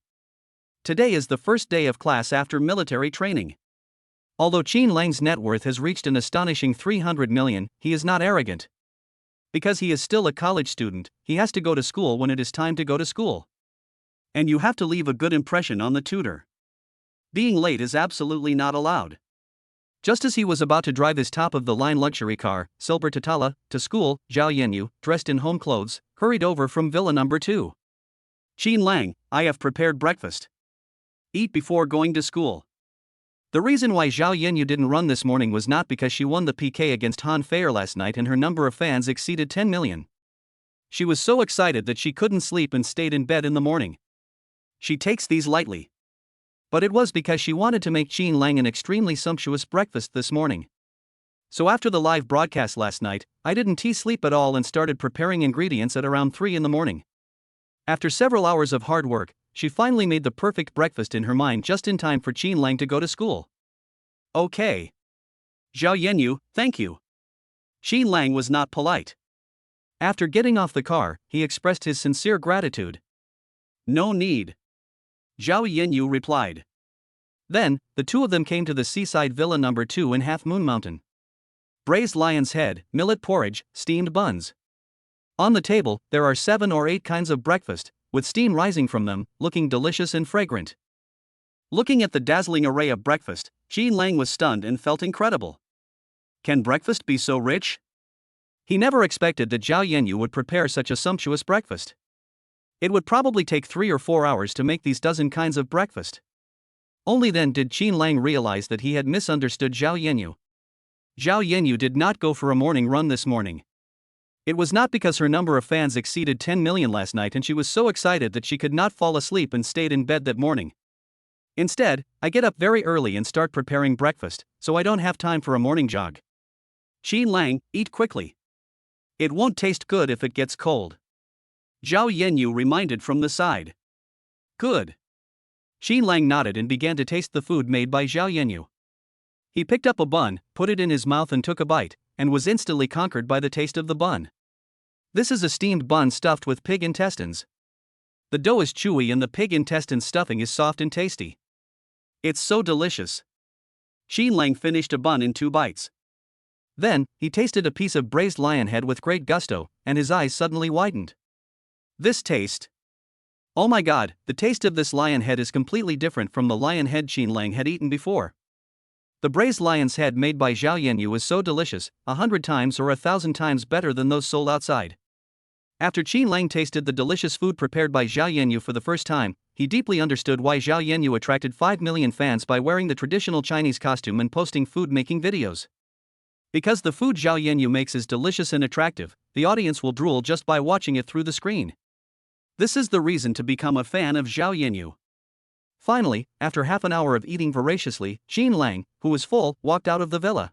Today is the first day of class after military training. Although Xin Lang's net worth has reached an astonishing 300 million, he is not arrogant. Because he is still a college student, he has to go to school when it is time to go to school. And you have to leave a good impression on the tutor. Being late is absolutely not allowed. Just as he was about to drive his top-of-the-line luxury car, Silver Tatala, to school, Zhao Yenyu, dressed in home clothes, hurried over from Villa number 2. Xin Lang, I have prepared breakfast. Eat before going to school. The reason why Zhao Yenyu didn't run this morning was not because she won the PK against Han Feier last night and her number of fans exceeded 10 million. She was so excited that she couldn't sleep and stayed in bed in the morning. She takes these lightly. But it was because she wanted to make Xin Lang an extremely sumptuous breakfast this morning. So after the live broadcast last night, I didn't sleep at all and started preparing ingredients at around 3 in the morning. After several hours of hard work, she finally made the perfect breakfast in her mind just in time for Xin Lang to go to school. Okay. Zhao Yenyu, thank you. Xin Lang was not polite. After getting off the car, he expressed his sincere gratitude. No need. Zhao Yenyu replied. Then, the two of them came to the seaside villa number 2 in Half Moon Mountain. Braised lion's head, millet porridge, steamed buns. On the table, there are 7 or 8 kinds of breakfast, with steam rising from them, looking delicious and fragrant. Looking at the dazzling array of breakfast, Xin Lang was stunned and felt incredible. Can breakfast be so rich? He never expected that Zhao Yenyu would prepare such a sumptuous breakfast. It would probably take 3 or 4 hours to make these dozen kinds of breakfast. Only then did Xin Lang realize that he had misunderstood Zhao Yenyu. Zhao Yanyu did not go for a morning run this morning. It was not because her number of fans exceeded 10 million last night and she was so excited that she could not fall asleep and stayed in bed that morning. Instead, I get up very early and start preparing breakfast, so I don't have time for a morning jog. Xin Lang, eat quickly. It won't taste good if it gets cold. Zhao Yanyu reminded from the side. Good. Xin Lang nodded and began to taste the food made by Zhao Yanyu. He picked up a bun, put it in his mouth and took a bite, and was instantly conquered by the taste of the bun. This is a steamed bun stuffed with pig intestines. The dough is chewy and the pig intestine stuffing is soft and tasty. It's so delicious. Xin Lang finished a bun in 2 bites. Then, he tasted a piece of braised lion head with great gusto, and his eyes suddenly widened. This taste. Oh my god, the taste of this lion head is completely different from the lion head Xin Lang had eaten before. The braised lion's head made by Zhao Yanyu is so delicious, 100 times or 1,000 times better than those sold outside. After Xin Lang tasted the delicious food prepared by Zhao Yanyu for the first time, he deeply understood why Zhao Yanyu attracted 5 million fans by wearing the traditional Chinese costume and posting food-making videos. Because the food Zhao Yanyu makes is delicious and attractive, the audience will drool just by watching it through the screen. This is the reason to become a fan of Zhao Yanyu. Finally, after half an hour of eating voraciously, Xin Lang, who was full, walked out of the villa.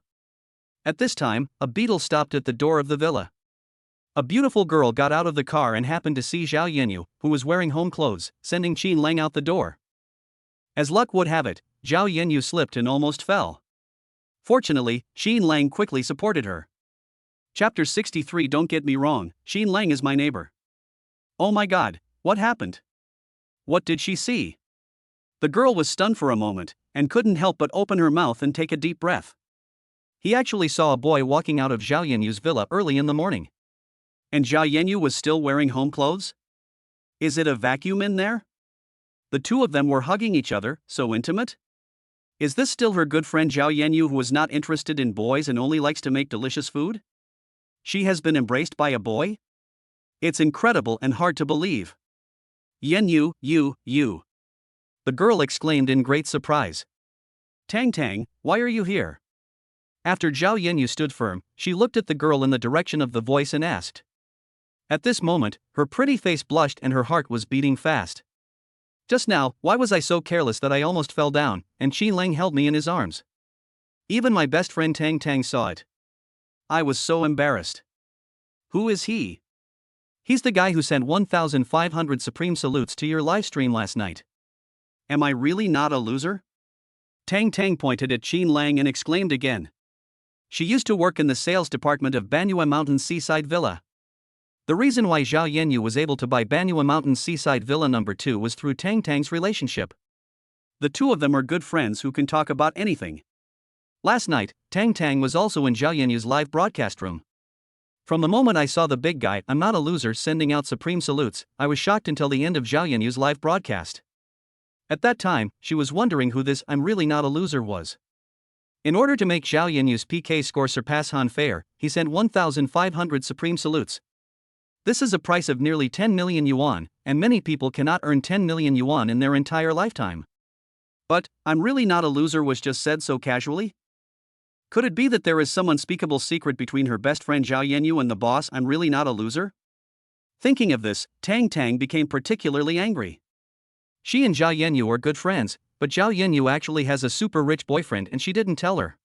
At this time, a beetle stopped at the door of the villa. A beautiful girl got out of the car and happened to see Zhao Yanyu, who was wearing home clothes, sending Xin Lang out the door. As luck would have it, Zhao Yanyu slipped and almost fell. Fortunately, Xin Lang quickly supported her. Chapter 63. Don't get me wrong, Xin Lang is my neighbor. Oh my god, what happened? What did she see? The girl was stunned for a moment, and couldn't help but open her mouth and take a deep breath. He actually saw a boy walking out of Zhao Yanyu's villa early in the morning. And Zhao Yanyu was still wearing home clothes? Is it a vacuum in there? The two of them were hugging each other, so intimate? Is this still her good friend Zhao Yanyu who is not interested in boys and only likes to make delicious food? She has been embraced by a boy? It's incredible and hard to believe. Yanyu, you. The girl exclaimed in great surprise. Tang, why are you here? After Zhao Yanyu stood firm, she looked at the girl in the direction of the voice and asked. At this moment, her pretty face blushed and her heart was beating fast. Just now, why was I so careless that I almost fell down, and Xin Lang held me in his arms? Even my best friend Tang saw it. I was so embarrassed. Who is he? He's the guy who sent 1,500 supreme salutes to your livestream last night. Am I really not a loser? Tang pointed at Xin Lang and exclaimed again. She used to work in the sales department of Banyue Mountain Seaside Villa. The reason why Zhao Yanyu was able to buy Banyue Mountain Seaside Villa No. 2 was through Tang's relationship. The two of them are good friends who can talk about anything. Last night, Tang was also in Zhao Yanyu's live broadcast room. From the moment I saw the big guy, I'm not a loser, sending out supreme salutes, I was shocked until the end of Zhao Yanyu's live broadcast. At that time, she was wondering who this I'm really not a loser was. In order to make Zhao Yanyu's PK score surpass Han Fair, he sent 1,500 supreme salutes. This is a price of nearly 10 million yuan, and many people cannot earn 10 million yuan in their entire lifetime. But, I'm really not a loser was just said so casually? Could it be that there is some unspeakable secret between her best friend Zhao Yanyu and the boss I'm really not a loser? Thinking of this, Tang became particularly angry. She and Zhao Yanyu are good friends, but Zhao Yanyu actually has a super rich boyfriend and she didn't tell her.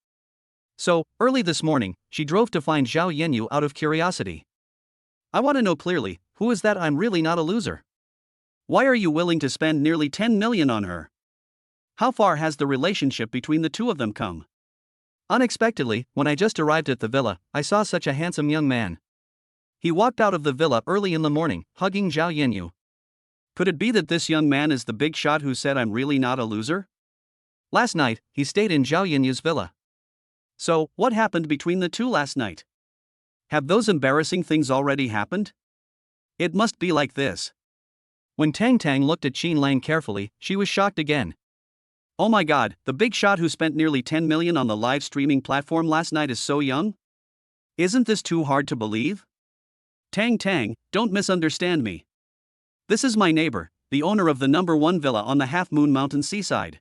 So, early this morning, she drove to find Zhao Yanyu out of curiosity. I want to know clearly, who is that I'm really not a loser? Why are you willing to spend nearly 10 million on her? How far has the relationship between the two of them come? Unexpectedly, when I just arrived at the villa, I saw such a handsome young man. He walked out of the villa early in the morning, hugging Zhao Yanyu. Could it be that this young man is the big shot who said I'm really not a loser? Last night, he stayed in Zhao Yanyu's villa. So, what happened between the two last night? Have those embarrassing things already happened? It must be like this. When Tang looked at Xin Lang carefully, she was shocked again. Oh my god, the big shot who spent nearly 10 million on the live streaming platform last night is so young? Isn't this too hard to believe? Tang, don't misunderstand me. This is my neighbor, the owner of the No. 1 villa on the Half Moon Mountain seaside.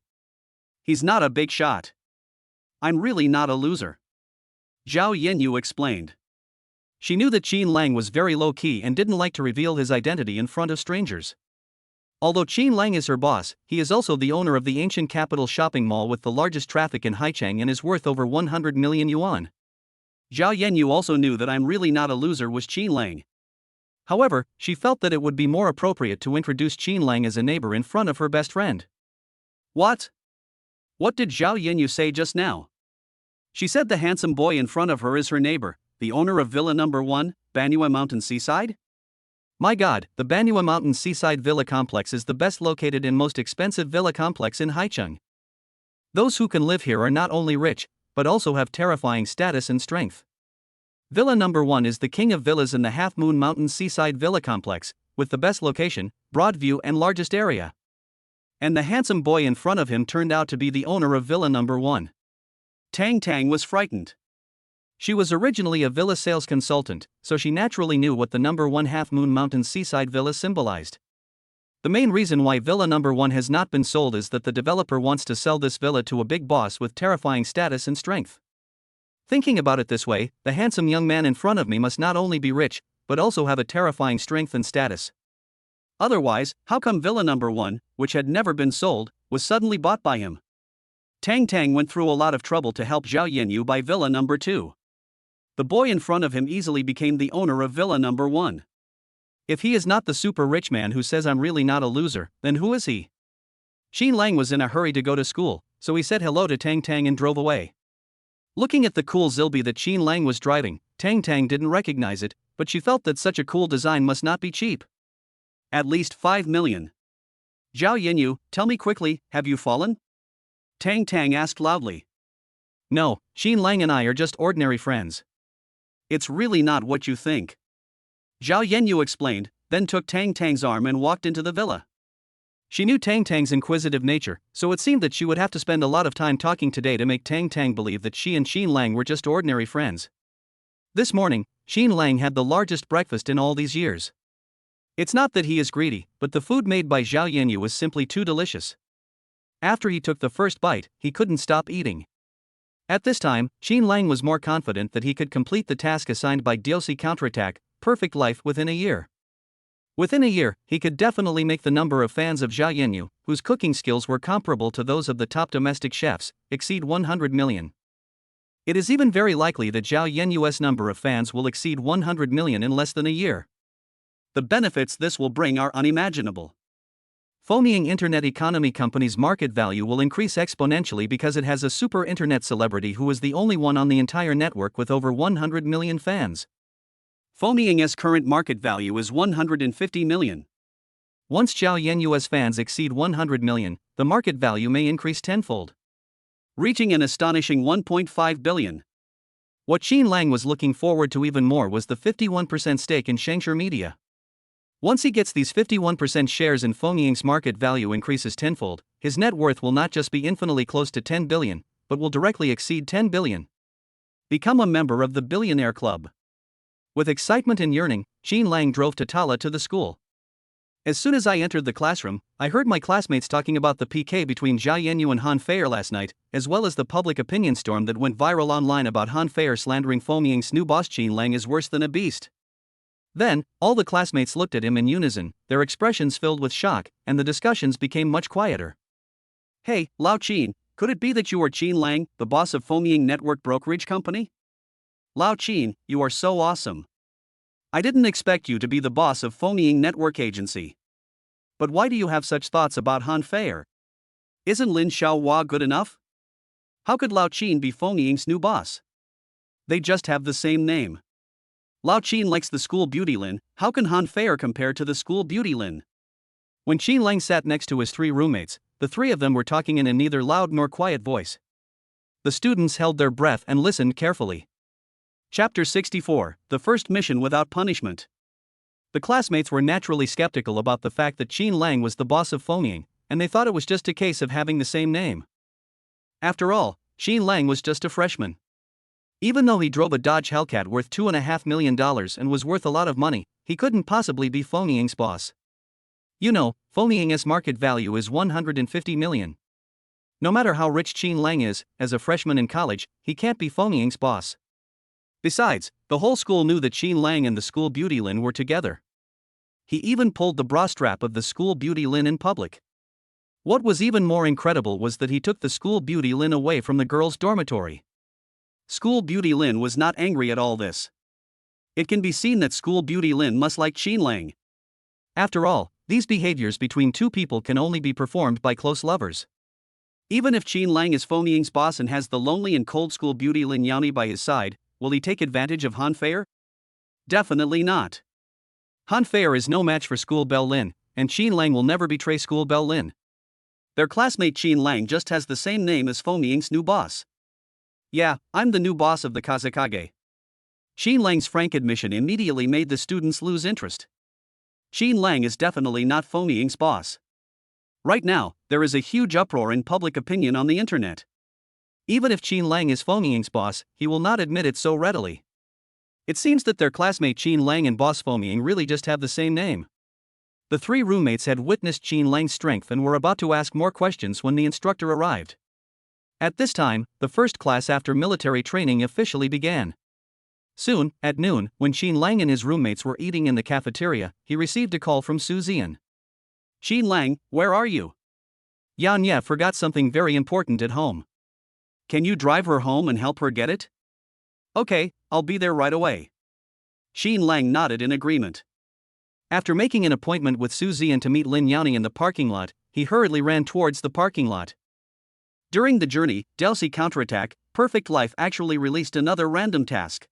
He's not a big shot. I'm really not a loser. Zhao Yanyu explained. She knew that Qin Lang was very low-key and didn't like to reveal his identity in front of strangers. Although Qin Lang is her boss, he is also the owner of the ancient capital shopping mall with the largest traffic in Haicheng and is worth over 100 million yuan. Zhao Yanyu also knew that I'm really not a loser was Qin Lang. However, she felt that it would be more appropriate to introduce Qin Lang as a neighbor in front of her best friend. What? What did Zhao Yanyu say just now? She said the handsome boy in front of her is her neighbor, the owner of Villa Number 1, Banyue Mountain Seaside? My god, the Banyue Mountain Seaside Villa Complex is the best located and most expensive villa complex in Haicheng. Those who can live here are not only rich, but also have terrifying status and strength. Villa Number 1 is the king of villas in the Half Moon Mountain Seaside Villa Complex, with the best location, broad view and largest area. And the handsome boy in front of him turned out to be the owner of Villa Number 1. Tang Tang was frightened. She was originally a villa sales consultant, so she naturally knew what the Number 1 Half Moon Mountain Seaside Villa symbolized. The main reason why Villa Number 1 has not been sold is that the developer wants to sell this villa to a big boss with terrifying status and strength. Thinking about it this way, the handsome young man in front of me must not only be rich, but also have a terrifying strength and status. Otherwise, how come Villa Number 1, which had never been sold, was suddenly bought by him? Tang Tang went through a lot of trouble to help Zhao Yanyu buy Villa Number 2. The boy in front of him easily became the owner of Villa Number 1. If he is not the super rich man who says I'm really not a loser, then who is he? Qin Lang was in a hurry to go to school, so he said hello to Tang Tang and drove away. Looking at the cool Zilby that Qin Lang was driving, Tang Tang didn't recognize it, but she felt that such a cool design must not be cheap. At least 5 million. Zhao Yanyu, tell me quickly, have you fallen? Tang Tang asked loudly. No, Qin Lang and I are just ordinary friends. It's really not what you think. Zhao Yanyu explained, then took Tang Tang's arm and walked into the villa. She knew Tang Tang's inquisitive nature, so it seemed that she would have to spend a lot of time talking today to make Tang Tang believe that she and Qin Lang were just ordinary friends. This morning, Qin Lang had the largest breakfast in all these years. It's not that he is greedy, but the food made by Zhao Yanyu was simply too delicious. After he took the first bite, he couldn't stop eating. At this time, Qin Lang was more confident that he could complete the task assigned by DLC Counterattack, Perfect Life within a year. Within a year, he could definitely make the number of fans of Zhao Yanyu, whose cooking skills were comparable to those of the top domestic chefs, exceed 100 million. It is even very likely that Zhao Yanyu's number of fans will exceed 100 million in less than a year. The benefits this will bring are unimaginable. Foaming internet economy company's market value will increase exponentially because it has a super internet celebrity who is the only one on the entire network with over 100 million fans. Foaming's current market value is 150 million. Once Zhao Yanyu's fans exceed 100 million, the market value may increase tenfold, reaching an astonishing 1.5 billion. What Qin Lang was looking forward to even more was the 51% stake in Shengshi Media. Once he gets these 51% shares and Foaming's market value increases tenfold, his net worth will not just be infinitely close to 10 billion, but will directly exceed 10 billion. Become a member of the Billionaire Club. With excitement and yearning, Qin Lang drove Tala to the school. As soon as I entered the classroom, I heard my classmates talking about the PK between Zhao Yanyu and Han Feier last night, as well as the public opinion storm that went viral online about Han Feier slandering Foaming's new boss Qin Lang is worse than a beast. Then, all the classmates looked at him in unison, their expressions filled with shock, and the discussions became much quieter. Hey, Lao Qin, could it be that you are Qin Lang, the boss of Foaming Network Brokerage Company? Lao Qin, you are so awesome. I didn't expect you to be the boss of Foaming Network Agency. But why do you have such thoughts about Han Feier? Isn't Lin Xiaohua good enough? How could Lao Qin be Foaming's new boss? They just have the same name. Lao Qin likes the school beauty Lin, how can Han Feier compare to the school beauty Lin? When Qin Lang sat next to his three roommates, the three of them were talking in a neither loud nor quiet voice. The students held their breath and listened carefully. Chapter 64, The First Mission Without Punishment. The classmates were naturally skeptical about the fact that Qin Lang was the boss of Foaming, and they thought it was just a case of having the same name. After all, Qin Lang was just a freshman. Even though he drove a Dodge Hellcat worth $2.5 million and was worth a lot of money, he couldn't possibly be Foaming's boss. You know, Foaming's market value is 150 million. No matter how rich Qin Lang is, as a freshman in college, he can't be Foaming's boss. Besides, the whole school knew that Qin Lang and the school beauty Lin were together. He even pulled the bra strap of the school beauty Lin in public. What was even more incredible was that he took the school beauty Lin away from the girls' dormitory. School beauty Lin was not angry at all this. It can be seen that school beauty Lin must like Qin Lang. After all, these behaviors between two people can only be performed by close lovers. Even if Qin Lang is Feng Ying's boss and has the lonely and cold school beauty Lin Yani by his side, will he take advantage of Han Feier? Definitely not. Han Feier is no match for school belle Lin, and Qin Lang will never betray school belle Lin. Their classmate Qin Lang just has the same name as Feng Ying's new boss. Yeah, I'm the new boss of the Kazakage. Qin Lang's frank admission immediately made the students lose interest. Qin Lang is definitely not Feng Ying's boss. Right now, there is a huge uproar in public opinion on the internet. Even if Qin Lang is Feng Ying's boss, he will not admit it so readily. It seems that their classmate Qin Lang and boss Feng Ying really just have the same name. The three roommates had witnessed Qin Lang's strength and were about to ask more questions when the instructor arrived. At this time, the first class after military training officially began. Soon, at noon, when Qin Lang and his roommates were eating in the cafeteria, he received a call from Su Ziyan. Qin Lang, where are you? Yan Ye forgot something very important at home. Can you drive her home and help her get it? Okay, I'll be there right away. Qin Lang nodded in agreement. After making an appointment with Su Ziyan to meet Lin Yani in the parking lot, he hurriedly ran towards the parking lot. During the journey, Delcy counterattack, Perfect Life actually released another random task.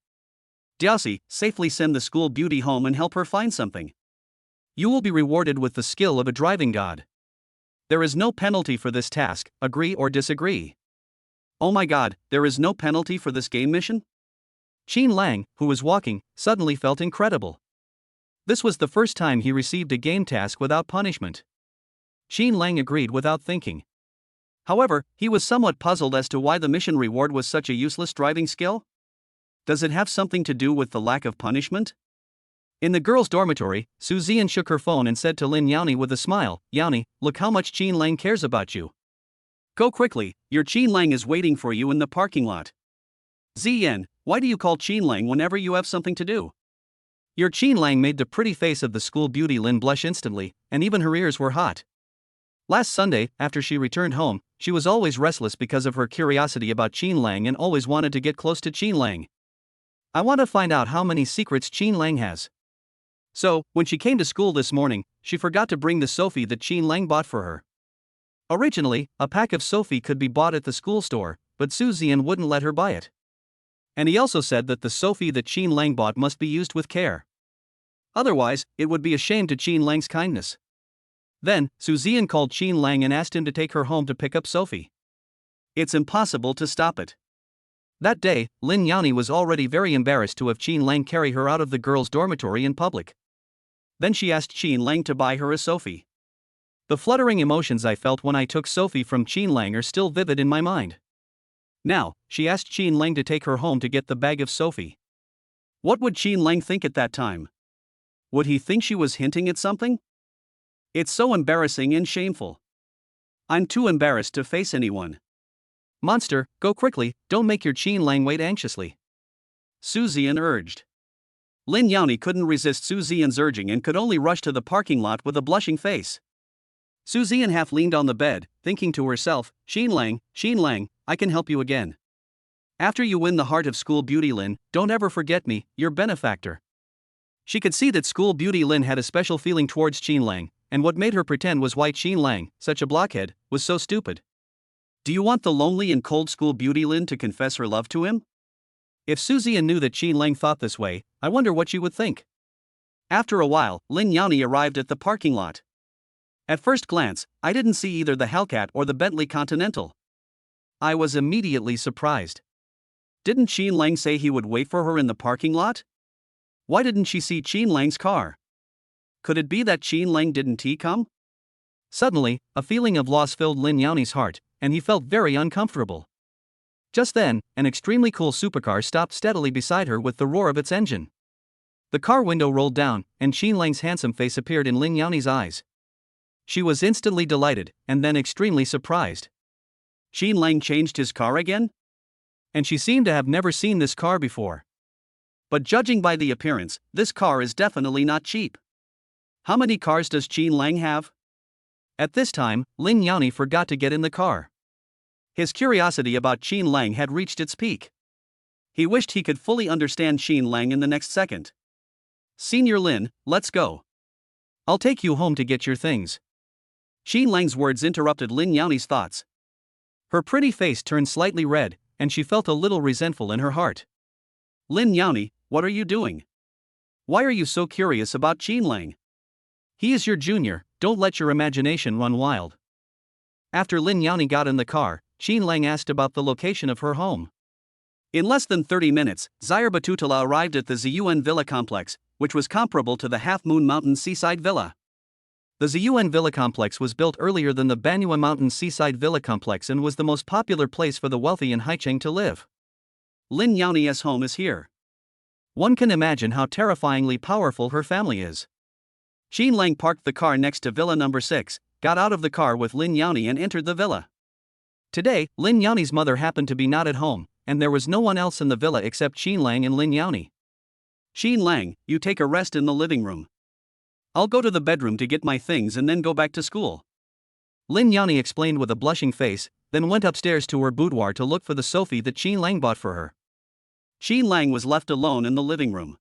Delcy, safely send the school beauty home and help her find something. You will be rewarded with the skill of a driving god. There is no penalty for this task, agree or disagree. Oh my god, there is no penalty for this game mission? Qin Lang, who was walking, suddenly felt incredible. This was the first time he received a game task without punishment. Qin Lang agreed without thinking. However, he was somewhat puzzled as to why the mission reward was such a useless driving skill. Does it have something to do with the lack of punishment? In the girls' dormitory, Su Ziyan shook her phone and said to Lin Yani with a smile, Yani, look how much Qin Lang cares about you. Go quickly, your Qin Lang is waiting for you in the parking lot. Ziyan, why do you call Qin Lang whenever you have something to do? Your Qin Lang made the pretty face of the school beauty Lin blush instantly, and even her ears were hot. Last Sunday, after she returned home, she was always restless because of her curiosity about Qin Lang and always wanted to get close to Qin Lang. I want to find out how many secrets Qin Lang has. So, when she came to school this morning, she forgot to bring the Sophie that Qin Lang bought for her. Originally, a pack of Sophie could be bought at the school store, but Su Ziyan wouldn't let her buy it. And he also said that the Sophie that Qin Lang bought must be used with care. Otherwise, it would be a shame to Qin Lang's kindness. Then, Su Ziyan called Qin Lang and asked him to take her home to pick up Sophie. It's impossible to stop it. That day, Lin Yani was already very embarrassed to have Qin Lang carry her out of the girls' dormitory in public. Then she asked Qin Lang to buy her a Sophie. The fluttering emotions I felt when I took Sophie from Qin Lang are still vivid in my mind. Now, she asked Qin Lang to take her home to get the bag of Sophie. What would Qin Lang think at that time? Would he think she was hinting at something? It's so embarrassing and shameful. I'm too embarrassed to face anyone. Monster, go quickly, don't make your Qin Lang wait anxiously. Su Ziyan urged. Lin Yani couldn't resist Su Ziyan's urging and could only rush to the parking lot with a blushing face. Su Ziyan half leaned on the bed, thinking to herself, Qin Lang, I can help you again. After you win the heart of school beauty Lin, don't ever forget me, your benefactor. She could see that school beauty Lin had a special feeling towards Qin Lang, and what made her pretend was why Qin Lang, such a blockhead, was so stupid. Do you want the lonely and cold school beauty Lin to confess her love to him? If Su Ziyan knew that Qin Lang thought this way, I wonder what she would think. After a while, Lin Yani arrived at the parking lot. At first glance, I didn't see either the Hellcat or the Bentley Continental. I was immediately surprised. Didn't Qin Lang say he would wait for her in the parking lot? Why didn't she see Qin Lang's car? Could it be that Qin Lang didn't come? Suddenly, a feeling of loss filled Lin Yani's heart, and he felt very uncomfortable. Just then, an extremely cool supercar stopped steadily beside her with the roar of its engine. The car window rolled down, and Qin Lang's handsome face appeared in Lin Yani's eyes. She was instantly delighted, and then extremely surprised. Qin Lang changed his car again? And she seemed to have never seen this car before. But judging by the appearance, this car is definitely not cheap. How many cars does Qin Lang have? At this time, Lin Yani forgot to get in the car. His curiosity about Qin Lang had reached its peak. He wished he could fully understand Qin Lang in the next second. Senior Lin, let's go. I'll take you home to get your things. Qin Lang's words interrupted Lin Yani's thoughts. Her pretty face turned slightly red, and she felt a little resentful in her heart. Lin Yani, what are you doing? Why are you so curious about Qin Lang? He is your junior, don't let your imagination run wild. After Lin Yani got in the car, Qin Lang asked about the location of her home. In less than 30 minutes, Zaire Batutala arrived at the Ziyuan Villa complex, which was comparable to the Half Moon Mountain Seaside Villa. The Ziyuan Villa complex was built earlier than the Banyuan Mountain Seaside Villa complex and was the most popular place for the wealthy in Haicheng to live. Lin Yani's home is here. One can imagine how terrifyingly powerful her family is. Qin Lang parked the car next to Villa number 6, got out of the car with Lin Yani and entered the villa. Today, Lin Yani's mother happened to be not at home, and there was no one else in the villa except Qin Lang and Lin Yani. Qin Lang, you take a rest in the living room. I'll go to the bedroom to get my things and then go back to school. Lin Yani explained with a blushing face, then went upstairs to her boudoir to look for the Sophie that Qin Lang bought for her. Qin Lang was left alone in the living room.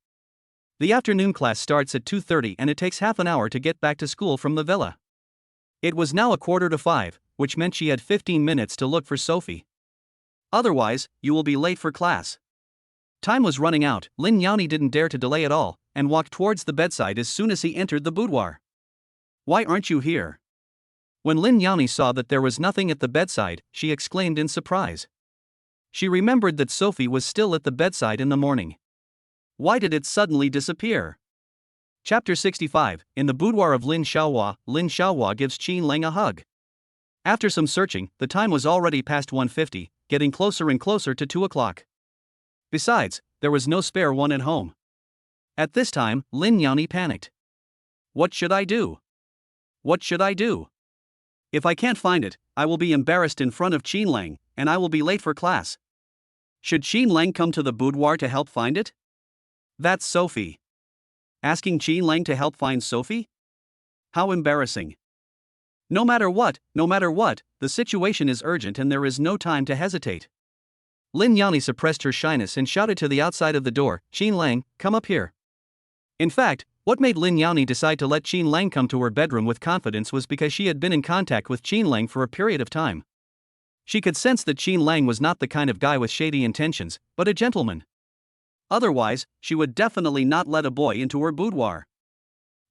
The afternoon class starts at 2:30 and it takes half an hour to get back to school from the villa. It was now 4:45, which meant she had 15 minutes to look for Sophie. Otherwise, you will be late for class. Time was running out. Lin Yani didn't dare to delay at all, and walked towards the bedside as soon as he entered the boudoir. Why aren't you here? When Lin Yani saw that there was nothing at the bedside, she exclaimed in surprise. She remembered that Sophie was still at the bedside in the morning. Why did it suddenly disappear? Chapter 65. In the boudoir of Lin Xiaohua gives Qin Lang a hug. After some searching, the time was already past 1:50, getting closer and closer to 2 o'clock. Besides, there was no spare one at home. At this time, Lin Yani panicked. What should I do? What should I do? If I can't find it, I will be embarrassed in front of Qin Lang, and I will be late for class. Should Qin Lang come to the boudoir to help find it? That's Sophie. Asking Qin Lang to help find Sophie? How embarrassing. No matter what, the situation is urgent and there is no time to hesitate. Lin Yani suppressed her shyness and shouted to the outside of the door, Qin Lang, come up here. In fact, what made Lin Yani decide to let Qin Lang come to her bedroom with confidence was because she had been in contact with Qin Lang for a period of time. She could sense that Qin Lang was not the kind of guy with shady intentions, but a gentleman. Otherwise, she would definitely not let a boy into her boudoir.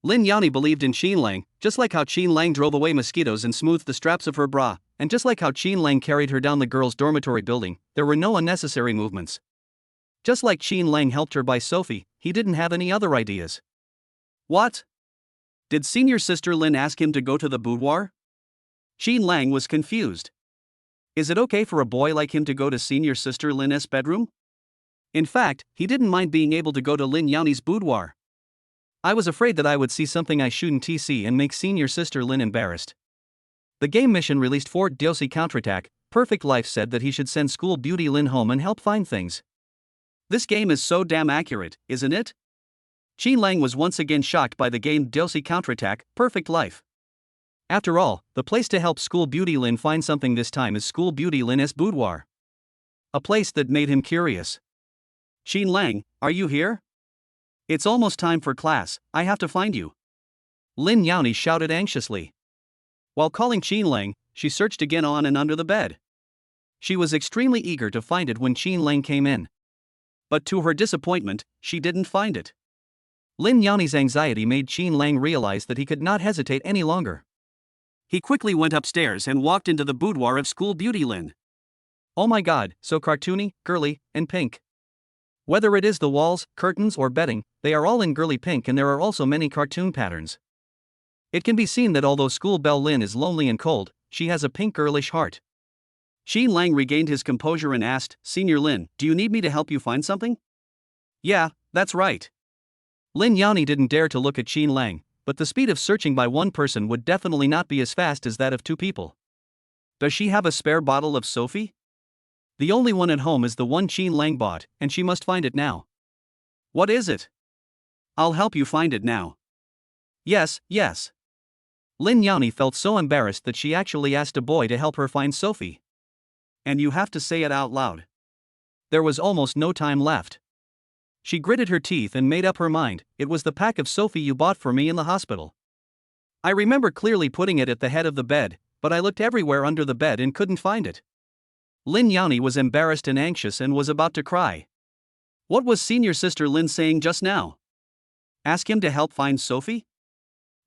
Lin Yani believed in Qin Lang, just like how Qin Lang drove away mosquitoes and smoothed the straps of her bra, and just like how Qin Lang carried her down the girls' dormitory building, there were no unnecessary movements. Just like Qin Lang helped her buy Sophie, he didn't have any other ideas. What? Did senior sister Lin ask him to go to the boudoir? Qin Lang was confused. Is it okay for a boy like him to go to senior sister Lin's bedroom? In fact, he didn't mind being able to go to Lin Yani's boudoir. I was afraid that I would see something I shouldn't see and make senior sister Lin embarrassed. The game mission released for Diosi counterattack. Perfect Life said that he should send school beauty Lin home and help find things. This game is so damn accurate, isn't it? Qin Lang was once again shocked by the game Diosi counterattack. Perfect Life. After all, the place to help school beauty Lin find something this time is school beauty Lin's boudoir. A place that made him curious. Qin Lang, are you here? It's almost time for class, I have to find you. Lin Yani shouted anxiously. While calling Qin Lang, she searched again on and under the bed. She was extremely eager to find it when Qin Lang came in. But to her disappointment, she didn't find it. Lin Yani's anxiety made Qin Lang realize that he could not hesitate any longer. He quickly went upstairs and walked into the boudoir of school beauty Lin. Oh my god, so cartoony, girly, and pink. Whether it is the walls, curtains or bedding, they are all in girly pink and there are also many cartoon patterns. It can be seen that although school belle Lin is lonely and cold, she has a pink girlish heart. Qin Lang regained his composure and asked, Senior Lin, do you need me to help you find something? Yeah, that's right. Lin Yani didn't dare to look at Qin Lang, but the speed of searching by one person would definitely not be as fast as that of two people. Does she have a spare bottle of Sophie? The only one at home is the one Qin Lang bought, and she must find it now. What is it? I'll help you find it now. Yes, yes. Lin Yani felt so embarrassed that she actually asked a boy to help her find Sophie. And you have to say it out loud. There was almost no time left. She gritted her teeth and made up her mind. It was the pack of Sophie you bought for me in the hospital. I remember clearly putting it at the head of the bed, but I looked everywhere under the bed and couldn't find it. Lin Yani was embarrassed and anxious and was about to cry. What was senior sister Lin saying just now? Ask him to help find Sophie?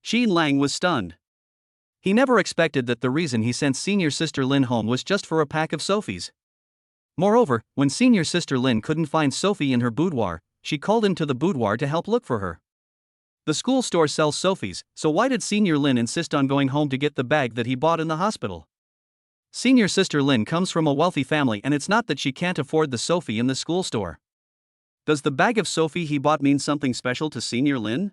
Xin Lang was stunned. He never expected that the reason he sent senior sister Lin home was just for a pack of Sophies. Moreover, when senior sister Lin couldn't find Sophie in her boudoir, she called him to the boudoir to help look for her. The school store sells Sophies, so why did senior Lin insist on going home to get the bag that he bought in the hospital? Senior sister Lin comes from a wealthy family and it's not that she can't afford the Sophie in the school store. Does the bag of Sophie he bought mean something special to senior Lin?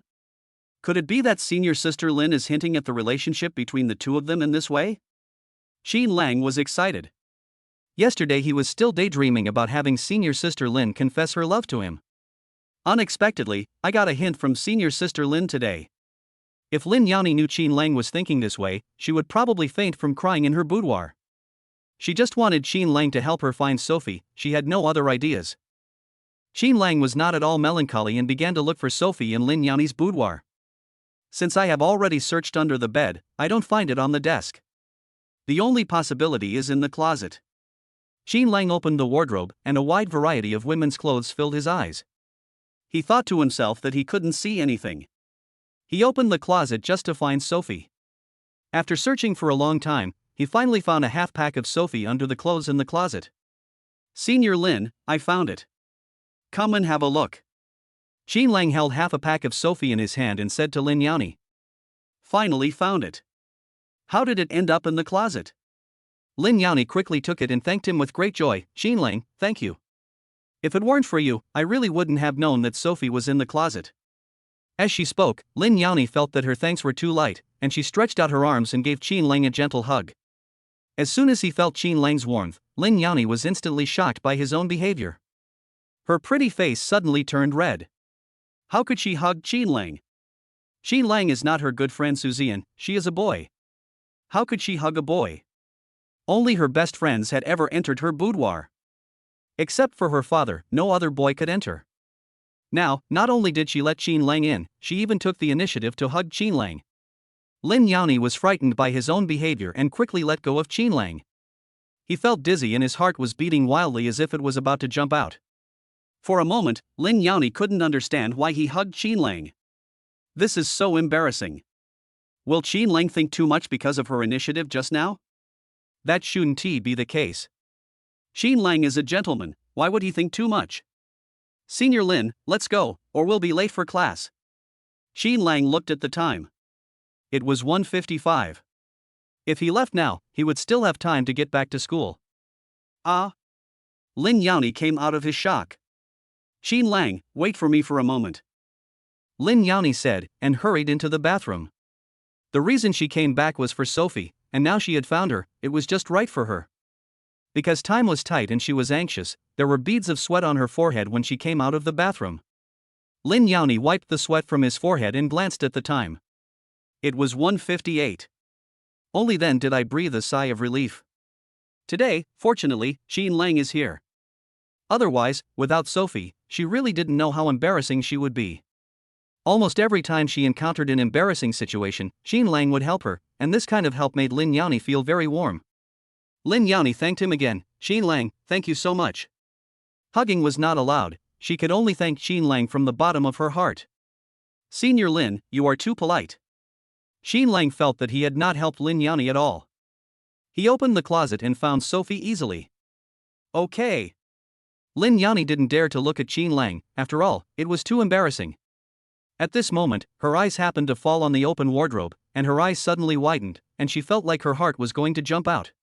Could it be that senior sister Lin is hinting at the relationship between the two of them in this way? Xin Lang was excited. Yesterday he was still daydreaming about having senior sister Lin confess her love to him. Unexpectedly, I got a hint from senior sister Lin today. If Lin Yani knew Xin Lang was thinking this way, she would probably faint from crying in her boudoir. She just wanted Xin Lang to help her find Sophie, she had no other ideas. Xin Lang was not at all melancholy and began to look for Sophie in Lin Yani's boudoir. Since I have already searched under the bed, I don't find it on the desk. The only possibility is in the closet. Xin Lang opened the wardrobe, and a wide variety of women's clothes filled his eyes. He thought to himself that he couldn't see anything. He opened the closet just to find Sophie. After searching for a long time, he finally found a half pack of Sophie under the clothes in the closet. Senior Lin, I found it. Come and have a look. Xin Lang held half a pack of Sophie in his hand and said to Lin Yani. Finally found it. How did it end up in the closet? Lin Yani quickly took it and thanked him with great joy. Xin Lang, thank you. If it weren't for you, I really wouldn't have known that Sophie was in the closet. As she spoke, Lin Yani felt that her thanks were too light, and she stretched out her arms and gave Xin Lang a gentle hug. As soon as he felt Xin Lang's warmth, Lin Yani was instantly shocked by his own behavior. Her pretty face suddenly turned red. How could she hug Xin Lang? Xin Lang is not her good friend Suzian, she is a boy. How could she hug a boy? Only her best friends had ever entered her boudoir. Except for her father, no other boy could enter. Now, not only did she let Xin Lang in, she even took the initiative to hug Xin Lang. Lin Yani was frightened by his own behavior and quickly let go of Xin Lang. He felt dizzy and his heart was beating wildly as if it was about to jump out. For a moment, Lin Yani couldn't understand why he hugged Xin Lang. This is so embarrassing. Will Xin Lang think too much because of her initiative just now? That shouldn't be the case. Xin Lang is a gentleman, why would he think too much? Senior Lin, let's go, or we'll be late for class. Xin Lang looked at the time. It was 1:55. If he left now, he would still have time to get back to school. Lin Yani came out of his shock. Xin Lang, wait for me for a moment. Lin Yani said, and hurried into the bathroom. The reason she came back was for Sophie, and now she had found her, it was just right for her. Because time was tight and she was anxious, there were beads of sweat on her forehead when she came out of the bathroom. Lin Yani wiped the sweat from his forehead and glanced at the time. It was 1:58. Only then did I breathe a sigh of relief. Today, fortunately, Xin Lang is here. Otherwise, without Sophie, she really didn't know how embarrassing she would be. Almost every time she encountered an embarrassing situation, Xin Lang would help her, and this kind of help made Lin Yani feel very warm. Lin Yani thanked him again. Xin Lang, thank you so much. Hugging was not allowed, she could only thank Xin Lang from the bottom of her heart. Senior Lin, you are too polite. Xin Lang felt that he had not helped Lin Yani at all. He opened the closet and found Sophie easily. Okay. Lin Yani didn't dare to look at Xin Lang, after all, it was too embarrassing. At this moment, her eyes happened to fall on the open wardrobe, and her eyes suddenly widened, and she felt like her heart was going to jump out.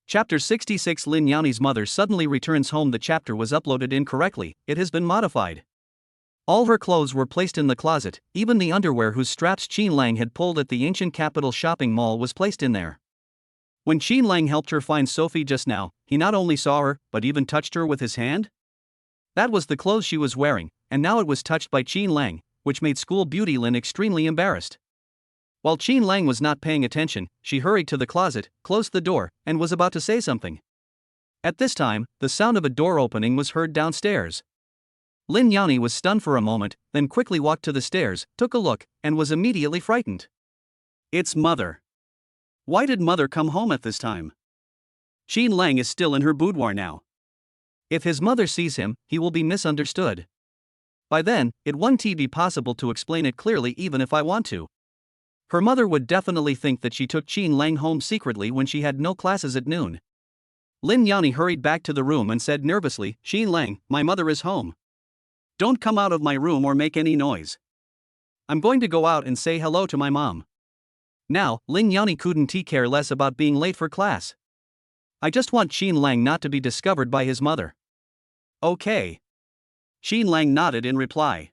Chapter 66 Lin Yani's mother suddenly returns home. The chapter was uploaded incorrectly, it has been modified. All her clothes were placed in the closet, even the underwear whose straps Xin Lang had pulled at the ancient capital shopping mall was placed in there. When Xin Lang helped her find Sophie just now, he not only saw her, but even touched her with his hand? That was the clothes she was wearing, and now it was touched by Qin Lang, which made school beauty Lin extremely embarrassed. While Qin Lang was not paying attention, she hurried to the closet, closed the door, and was about to say something. At this time, the sound of a door opening was heard downstairs. Lin Yani was stunned for a moment, then quickly walked to the stairs, took a look, and was immediately frightened. It's Mother. Why did Mother come home at this time? Qin Lang is still in her boudoir now. If his mother sees him, he will be misunderstood. By then, it won't be possible to explain it clearly even if I want to. Her mother would definitely think that she took Qin Lang home secretly when she had no classes at noon. Lin Yani hurried back to the room and said nervously, Qin Lang, my mother is home. Don't come out of my room or make any noise. I'm going to go out and say hello to my mom. Now, Lin Yani couldn't care less about being late for class. I just want Qin Lang not to be discovered by his mother. Okay. Qin Lang nodded in reply.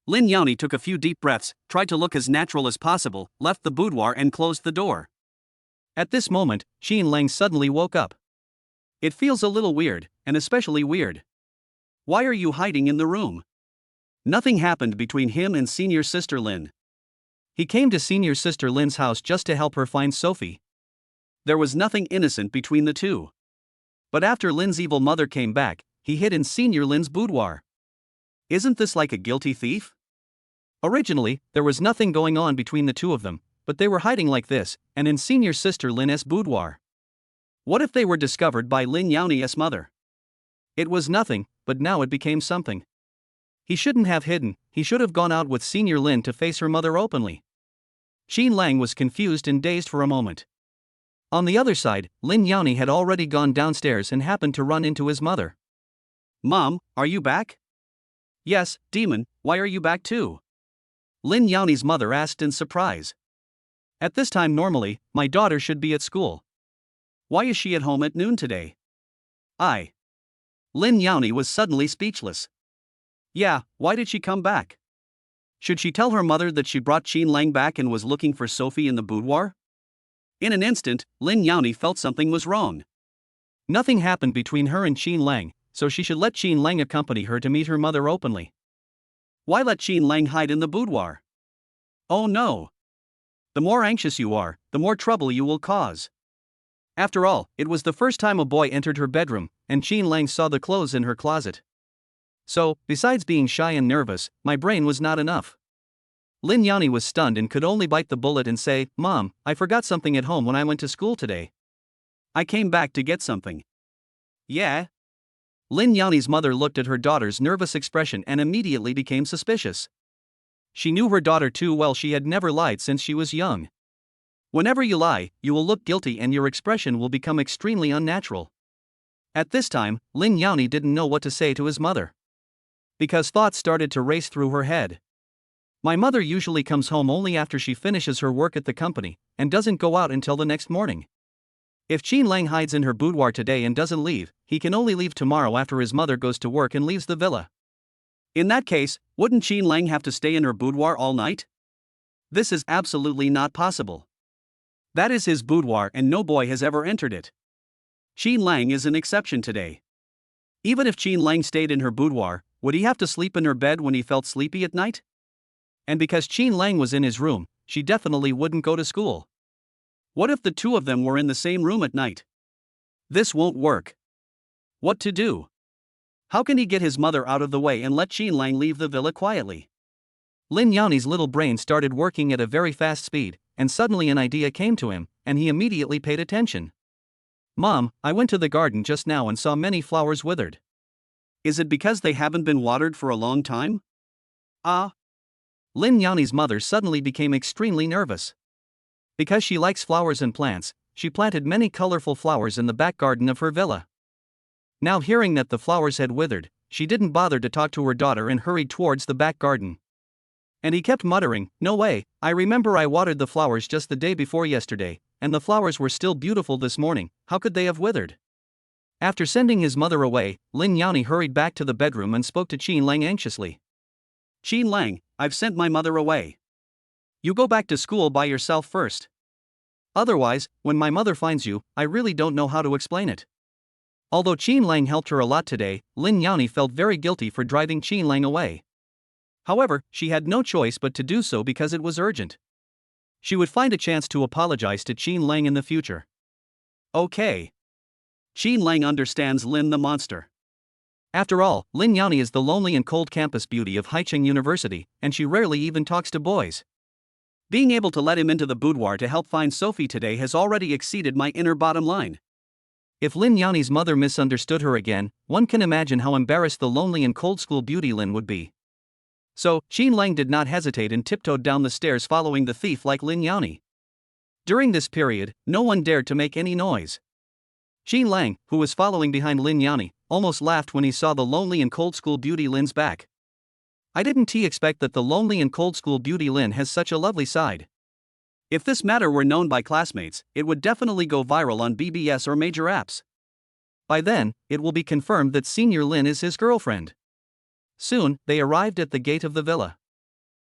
Lin Yani took a few deep breaths, tried to look as natural as possible, left the boudoir and closed the door. At this moment, Qin Lang suddenly woke up. It feels a little weird, and especially weird. Why are you hiding in the room? Nothing happened between him and senior sister Lin. He came to senior sister Lin's house just to help her find Sophie. There was nothing innocent between the two. But after Lin's evil mother came back, he hid in senior Lin's boudoir. Isn't this like a guilty thief? Originally, there was nothing going on between the two of them, but they were hiding like this, and in senior sister Lin's boudoir. What if they were discovered by Lin Yani's mother? It was nothing, but now it became something. He shouldn't have hidden, he should have gone out with senior Lin to face her mother openly. Qin Lang was confused and dazed for a moment. On the other side, Lin Yani had already gone downstairs and happened to run into his mother. Mom, are you back? Yes, demon, why are you back too? Lin Yani's mother asked in surprise. At this time normally, my daughter should be at school. Why is she at home at noon today? Lin Yani was suddenly speechless. Yeah, why did she come back? Should she tell her mother that she brought Qin Lang back and was looking for Sophie in the boudoir? In an instant, Lin Yani felt something was wrong. Nothing happened between her and Qin Lang, so she should let Qin Lang accompany her to meet her mother openly. Why let Qin Lang hide in the boudoir? Oh no! The more anxious you are, the more trouble you will cause. After all, it was the first time a boy entered her bedroom, and Qin Lang saw the clothes in her closet. So, besides being shy and nervous, my brain was not enough. Lin Yani was stunned and could only bite the bullet and say, Mom, I forgot something at home when I went to school today. I came back to get something. Yeah? Lin Yani's mother looked at her daughter's nervous expression and immediately became suspicious. She knew her daughter too well, she had never lied since she was young. Whenever you lie, you will look guilty and your expression will become extremely unnatural. At this time, Lin Yani didn't know what to say to his mother. Because thoughts started to race through her head. My mother usually comes home only after she finishes her work at the company, and doesn't go out until the next morning. If Qin Lang hides in her boudoir today and doesn't leave, he can only leave tomorrow after his mother goes to work and leaves the villa. In that case, wouldn't Qin Lang have to stay in her boudoir all night? This is absolutely not possible. That is his boudoir and no boy has ever entered it. Qin Lang is an exception today. Even if Qin Lang stayed in her boudoir, would he have to sleep in her bed when he felt sleepy at night? And because Qin Lang was in his room, she definitely wouldn't go to school. What if the two of them were in the same room at night? This won't work. What to do? How can he get his mother out of the way and let Qin Lang leave the villa quietly? Lin Yani's little brain started working at a very fast speed, and suddenly an idea came to him, and he immediately paid attention. Mom, I went to the garden just now and saw many flowers withered. Is it because they haven't been watered for a long time? Lin Yani's mother suddenly became extremely nervous. Because she likes flowers and plants, she planted many colorful flowers in the back garden of her villa. Now hearing that the flowers had withered, she didn't bother to talk to her daughter and hurried towards the back garden. And he kept muttering, no way, I remember I watered the flowers just the day before yesterday, and the flowers were still beautiful this morning, how could they have withered? After sending his mother away, Lin Yani hurried back to the bedroom and spoke to Qin Lang anxiously. Qin Lang, I've sent my mother away. You go back to school by yourself first. Otherwise, when my mother finds you, I really don't know how to explain it. Although Qin Lang helped her a lot today, Lin Yani felt very guilty for driving Qin Lang away. However, she had no choice but to do so because it was urgent. She would find a chance to apologize to Qin Lang in the future. Okay. Qin Lang understands Lin the monster. After all, Lin Yani is the lonely and cold campus beauty of Haicheng University, and she rarely even talks to boys. Being able to let him into the boudoir to help find Sophie today has already exceeded my inner bottom line. If Lin Yani's mother misunderstood her again, one can imagine how embarrassed the lonely and cold school beauty Lin would be. So, Qin Lang did not hesitate and tiptoed down the stairs following the thief like Lin Yani. During this period, no one dared to make any noise. Qin Lang, who was following behind Lin Yani, almost laughed when he saw the lonely and cold school beauty Lin's back. I didn't expect that the lonely and cold school beauty Lin has such a lovely side. If this matter were known by classmates, it would definitely go viral on BBS or major apps. By then, it will be confirmed that Senior Lin is his girlfriend. Soon, they arrived at the gate of the villa.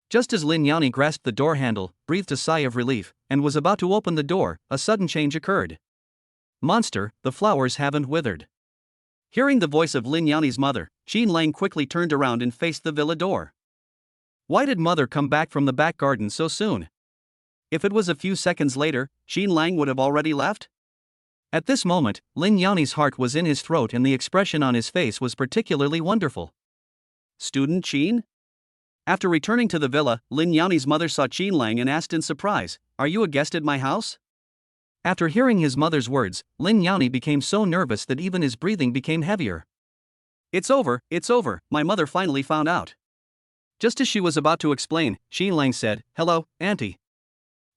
Just as Lin Yani grasped the door handle, breathed a sigh of relief, and was about to open the door, a sudden change occurred. Monster, the flowers haven't withered. Hearing the voice of Lin Yani's mother, Qin Lang quickly turned around and faced the villa door. Why did mother come back from the back garden so soon? If it was a few seconds later, Qin Lang would have already left? At this moment, Lin Yani's heart was in his throat and the expression on his face was particularly wonderful. Student Qin? After returning to the villa, Lin Yani's mother saw Qin Lang and asked in surprise, "Are you a guest at my house?" After hearing his mother's words, Lin Yani became so nervous that even his breathing became heavier. It's over, my mother finally found out. Just as she was about to explain, Qin Lang said, "Hello, Auntie.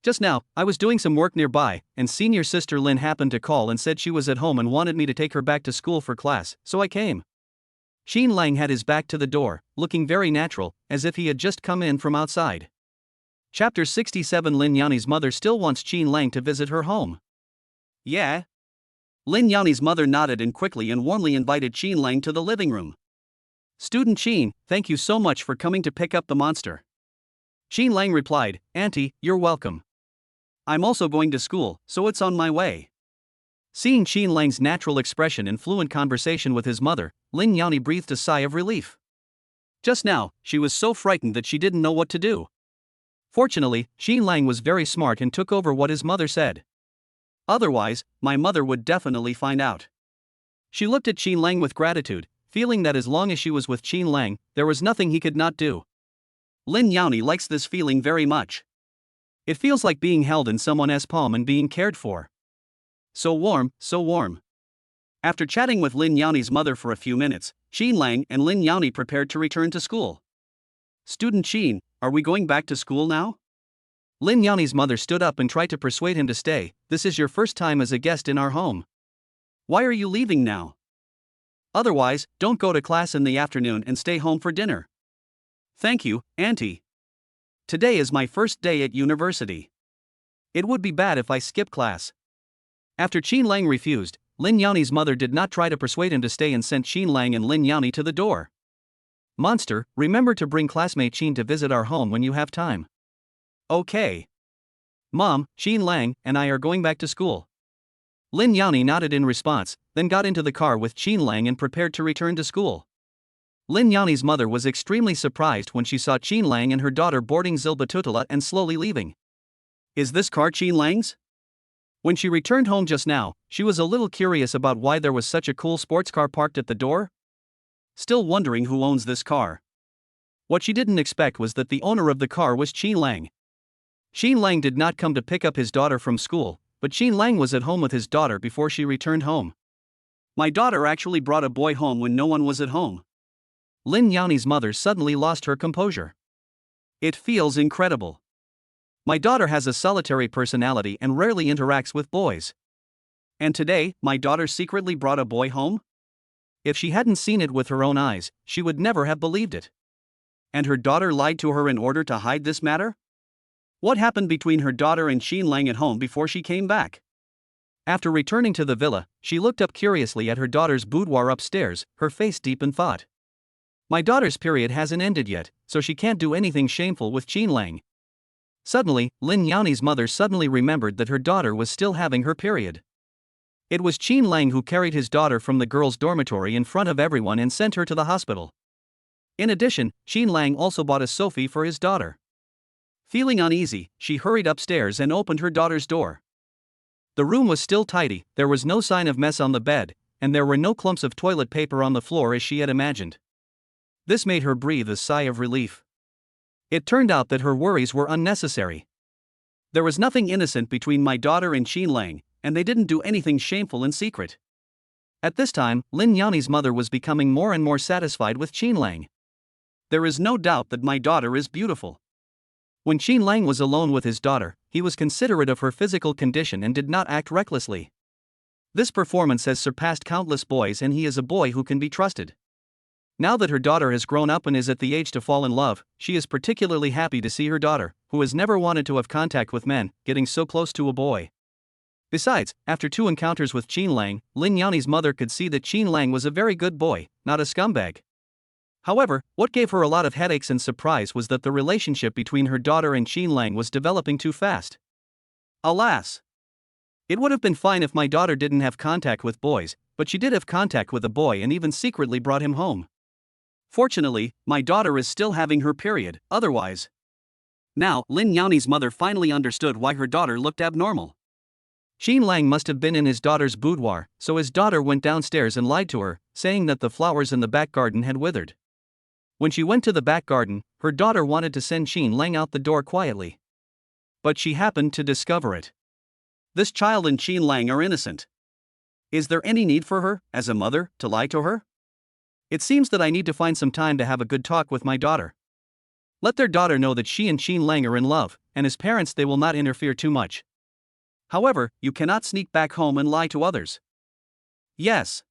Just now, I was doing some work nearby, and senior sister Lin happened to call and said she was at home and wanted me to take her back to school for class, so I came." Qin Lang had his back to the door, looking very natural, as if he had just come in from outside. Chapter 67. Lin Yani's mother still wants Qin Lang to visit her home. Yeah. Lin Yani's mother nodded and quickly and warmly invited Qin Lang to the living room. "Student Qin, thank you so much for coming to pick up the monster." Qin Lang replied, "Auntie, you're welcome. I'm also going to school, so it's on my way." Seeing Qin Lang's natural expression and fluent conversation with his mother, Lin Yani breathed a sigh of relief. Just now, she was so frightened that she didn't know what to do. Fortunately, Qin Lang was very smart and took over what his mother said. Otherwise, my mother would definitely find out. She looked at Qin Lang with gratitude, feeling that as long as she was with Qin Lang, there was nothing he could not do. Lin Yani likes this feeling very much. It feels like being held in someone else's palm and being cared for. So warm, so warm. After chatting with Lin Yani's mother for a few minutes, Qin Lang and Lin Yani prepared to return to school. "Student Qin, are we going back to school now?" Lin Yani's mother stood up and tried to persuade him to stay. "This is your first time as a guest in our home. Why are you leaving now? Otherwise, don't go to class in the afternoon and stay home for dinner." "Thank you, Auntie. Today is my first day at university. It would be bad if I skip class." After Qin Lang refused, Lin Yani's mother did not try to persuade him to stay and sent Qin Lang and Lin Yani to the door. "Monster, remember to bring classmate Qin to visit our home when you have time." "Okay. Mom, Qin Lang and I are going back to school." Lin Yani nodded in response, then got into the car with Qin Lang and prepared to return to school. Lin Yani's mother was extremely surprised when she saw Qin Lang and her daughter boarding Zilbatutala and slowly leaving. "Is this car Qin Lang's?" When she returned home just now, she was a little curious about why there was such a cool sports car parked at the door. Still wondering who owns this car. What she didn't expect was that the owner of the car was Qin Lang. Qin Lang did not come to pick up his daughter from school, but Qin Lang was at home with his daughter before she returned home. "My daughter actually brought a boy home when no one was at home." Lin Yani's mother suddenly lost her composure. "It feels incredible. My daughter has a solitary personality and rarely interacts with boys. And today, my daughter secretly brought a boy home? If she hadn't seen it with her own eyes, she would never have believed it. And her daughter lied to her in order to hide this matter? What happened between her daughter and Qin Lang at home before she came back?" After returning to the villa, she looked up curiously at her daughter's boudoir upstairs, her face deep in thought. "My daughter's period hasn't ended yet, so she can't do anything shameful with Qin Lang." Suddenly, Lin Yani's mother suddenly remembered that her daughter was still having her period. It was Qin Lang who carried his daughter from the girls' dormitory in front of everyone and sent her to the hospital. In addition, Qin Lang also bought a Sophie for his daughter. Feeling uneasy, she hurried upstairs and opened her daughter's door. The room was still tidy, there was no sign of mess on the bed, and there were no clumps of toilet paper on the floor as she had imagined. This made her breathe a sigh of relief. It turned out that her worries were unnecessary. There was nothing innocent between my daughter and Qin Lang, and they didn't do anything shameful in secret. At this time, Lin Yani's mother was becoming more and more satisfied with Qin Lang. There is no doubt that my daughter is beautiful. When Qin Lang was alone with his daughter, he was considerate of her physical condition and did not act recklessly. This performance has surpassed countless boys, and he is a boy who can be trusted. Now that her daughter has grown up and is at the age to fall in love, she is particularly happy to see her daughter, who has never wanted to have contact with men, getting so close to a boy. Besides, after 2 encounters with Qin Lang, Lin Yani's mother could see that Qin Lang was a very good boy, not a scumbag. However, what gave her a lot of headaches and surprise was that the relationship between her daughter and Qin Lang was developing too fast. Alas! It would have been fine if my daughter didn't have contact with boys, but she did have contact with a boy and even secretly brought him home. Fortunately, my daughter is still having her period, otherwise. Now, Lin Yani's mother finally understood why her daughter looked abnormal. Qin Lang must have been in his daughter's boudoir, so his daughter went downstairs and lied to her, saying that the flowers in the back garden had withered. When she went to the back garden, her daughter wanted to send Qin Lang out the door quietly. But she happened to discover it. This child and Qin Lang are innocent. Is there any need for her, as a mother, to lie to her? It seems that I need to find some time to have a good talk with my daughter. Let their daughter know that she and Qin Lang are in love, and as parents they will not interfere too much. However, you cannot sneak back home and lie to others. Yes,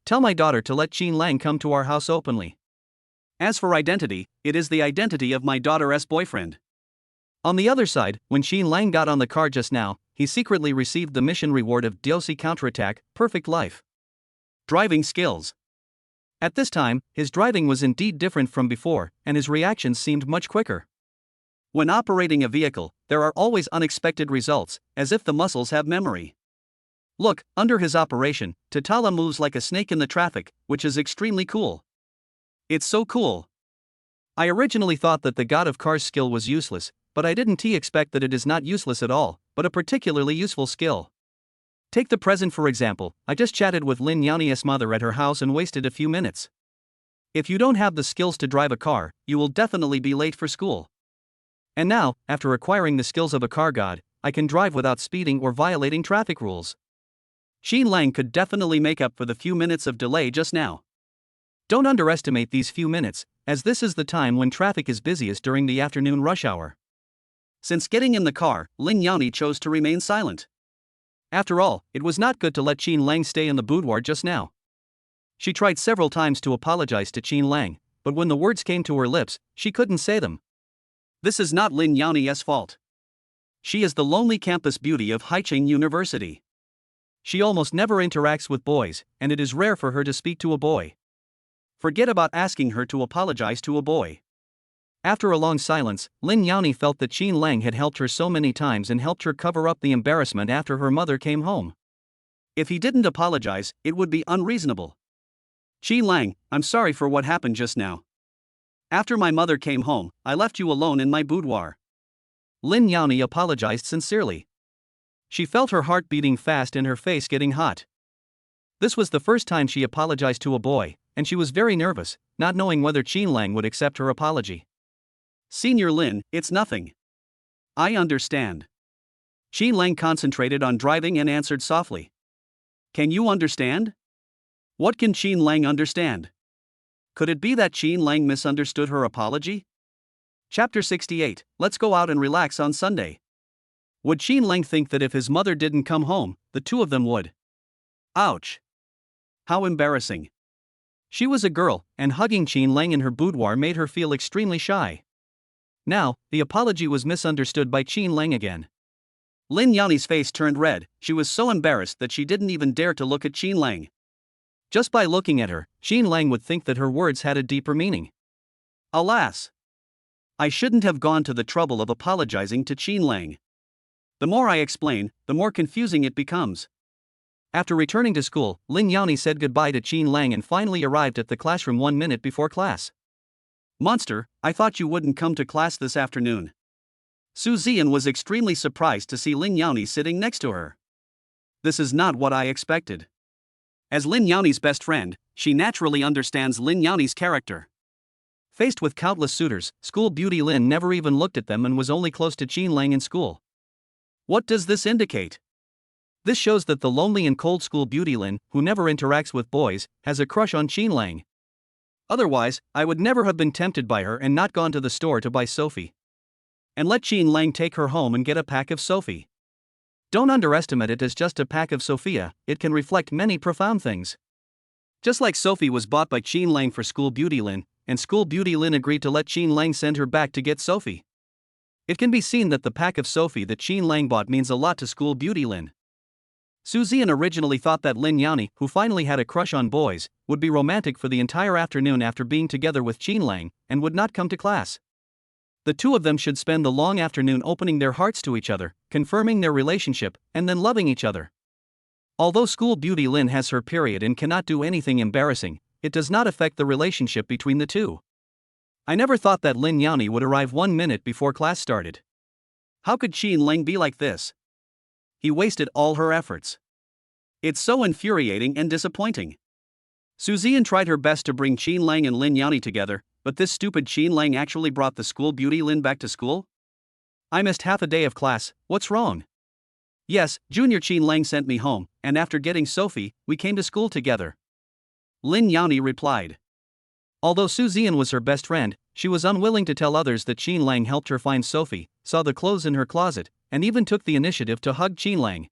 tell my daughter to let Qin Lang come to our house openly. As for identity, it is the identity of my daughter's boyfriend. On the other side, when Qin Lang got on the car just now, he secretly received the mission reward of DLC Counterattack, Perfect Life. Driving skills. At this time, his driving was indeed different from before, and his reactions seemed much quicker. When operating a vehicle, there are always unexpected results, as if the muscles have memory. Look, under his operation, Tatala moves like a snake in the traffic, which is extremely cool. It's so cool. I originally thought that the God of Cars skill was useless, but I didn't expect that it is not useless at all, but a particularly useful skill. Take the present for example. I just chatted with Lin Yani's mother at her house and wasted a few minutes. If you don't have the skills to drive a car, you will definitely be late for school. And now, after acquiring the skills of a car god, I can drive without speeding or violating traffic rules. Qin Lang could definitely make up for the few minutes of delay just now. Don't underestimate these few minutes, as this is the time when traffic is busiest during the afternoon rush hour. Since getting in the car, Lin Yani chose to remain silent. After all, it was not good to let Qin Lang stay in the boudoir just now. She tried several times to apologize to Qin Lang, but when the words came to her lips, she couldn't say them. This is not Lin Yani's fault. She is the lonely campus beauty of Haicheng University. She almost never interacts with boys, and it is rare for her to speak to a boy. Forget about asking her to apologize to a boy. After a long silence, Lin Yani felt that Qin Lang had helped her so many times and helped her cover up the embarrassment after her mother came home. If he didn't apologize, it would be unreasonable. Qin Lang, I'm sorry for what happened just now. After my mother came home, I left you alone in my boudoir. Lin Yani apologized sincerely. She felt her heart beating fast and her face getting hot. This was the first time she apologized to a boy, and she was very nervous, not knowing whether Qin Lang would accept her apology. Senior Lin, it's nothing. I understand. Qin Lang concentrated on driving and answered softly. Can you understand? What can Qin Lang understand? Could it be that Qin Lang misunderstood her apology? Chapter 68, Let's go out and relax on Sunday. Would Qin Lang think that if his mother didn't come home, the two of them would? Ouch. How embarrassing. She was a girl, and hugging Qin Lang in her boudoir made her feel extremely shy. Now, the apology was misunderstood by Qin Lang again. Lin Yani's face turned red. She was so embarrassed that she didn't even dare to look at Qin Lang. Just by looking at her, Qin Lang would think that her words had a deeper meaning. Alas! I shouldn't have gone to the trouble of apologizing to Qin Lang. The more I explain, the more confusing it becomes. After returning to school, Lin Yani said goodbye to Qin Lang and finally arrived at the classroom 1 minute before class. "Monster, I thought you wouldn't come to class this afternoon." Su Ziyan was extremely surprised to see Lin Yani sitting next to her. "This is not what I expected." As Lin Yani's best friend, she naturally understands Lin Yani's character. Faced with countless suitors, school beauty Lin never even looked at them and was only close to Qin Lang in school. What does this indicate? This shows that the lonely and cold school beauty Lin, who never interacts with boys, has a crush on Qin Lang. Otherwise, I would never have been tempted by her and not gone to the store to buy Sophie. And let Qin Lang take her home and get a pack of Sophie. Don't underestimate it as just a pack of Sophia, it can reflect many profound things. Just like Sophie was bought by Qin Lang for school beauty Lin, and school beauty Lin agreed to let Qin Lang send her back to get Sophie. It can be seen that the pack of Sophie that Qin Lang bought means a lot to school beauty Lin. Su Ziyan originally thought that Lin Yani, who finally had a crush on boys, would be romantic for the entire afternoon after being together with Qin Lang, and would not come to class. The two of them should spend the long afternoon opening their hearts to each other, confirming their relationship, and then loving each other. Although school beauty Lin has her period and cannot do anything embarrassing, it does not affect the relationship between the two. I never thought that Lin Yani would arrive 1 minute before class started. How could Qin Lang be like this? He wasted all her efforts. It's so infuriating and disappointing. Su Ziyan tried her best to bring Qin Lang and Lin Yani together, but this stupid Qin Lang actually brought the school beauty Lin back to school? I missed half a day of class, what's wrong? Yes, Junior Qin Lang sent me home, and after getting Sophie, we came to school together. Lin Yani replied. Although Su Ziyan was her best friend, she was unwilling to tell others that Qin Lang helped her find Sophie, saw the clothes in her closet, and even took the initiative to hug Qin Lang.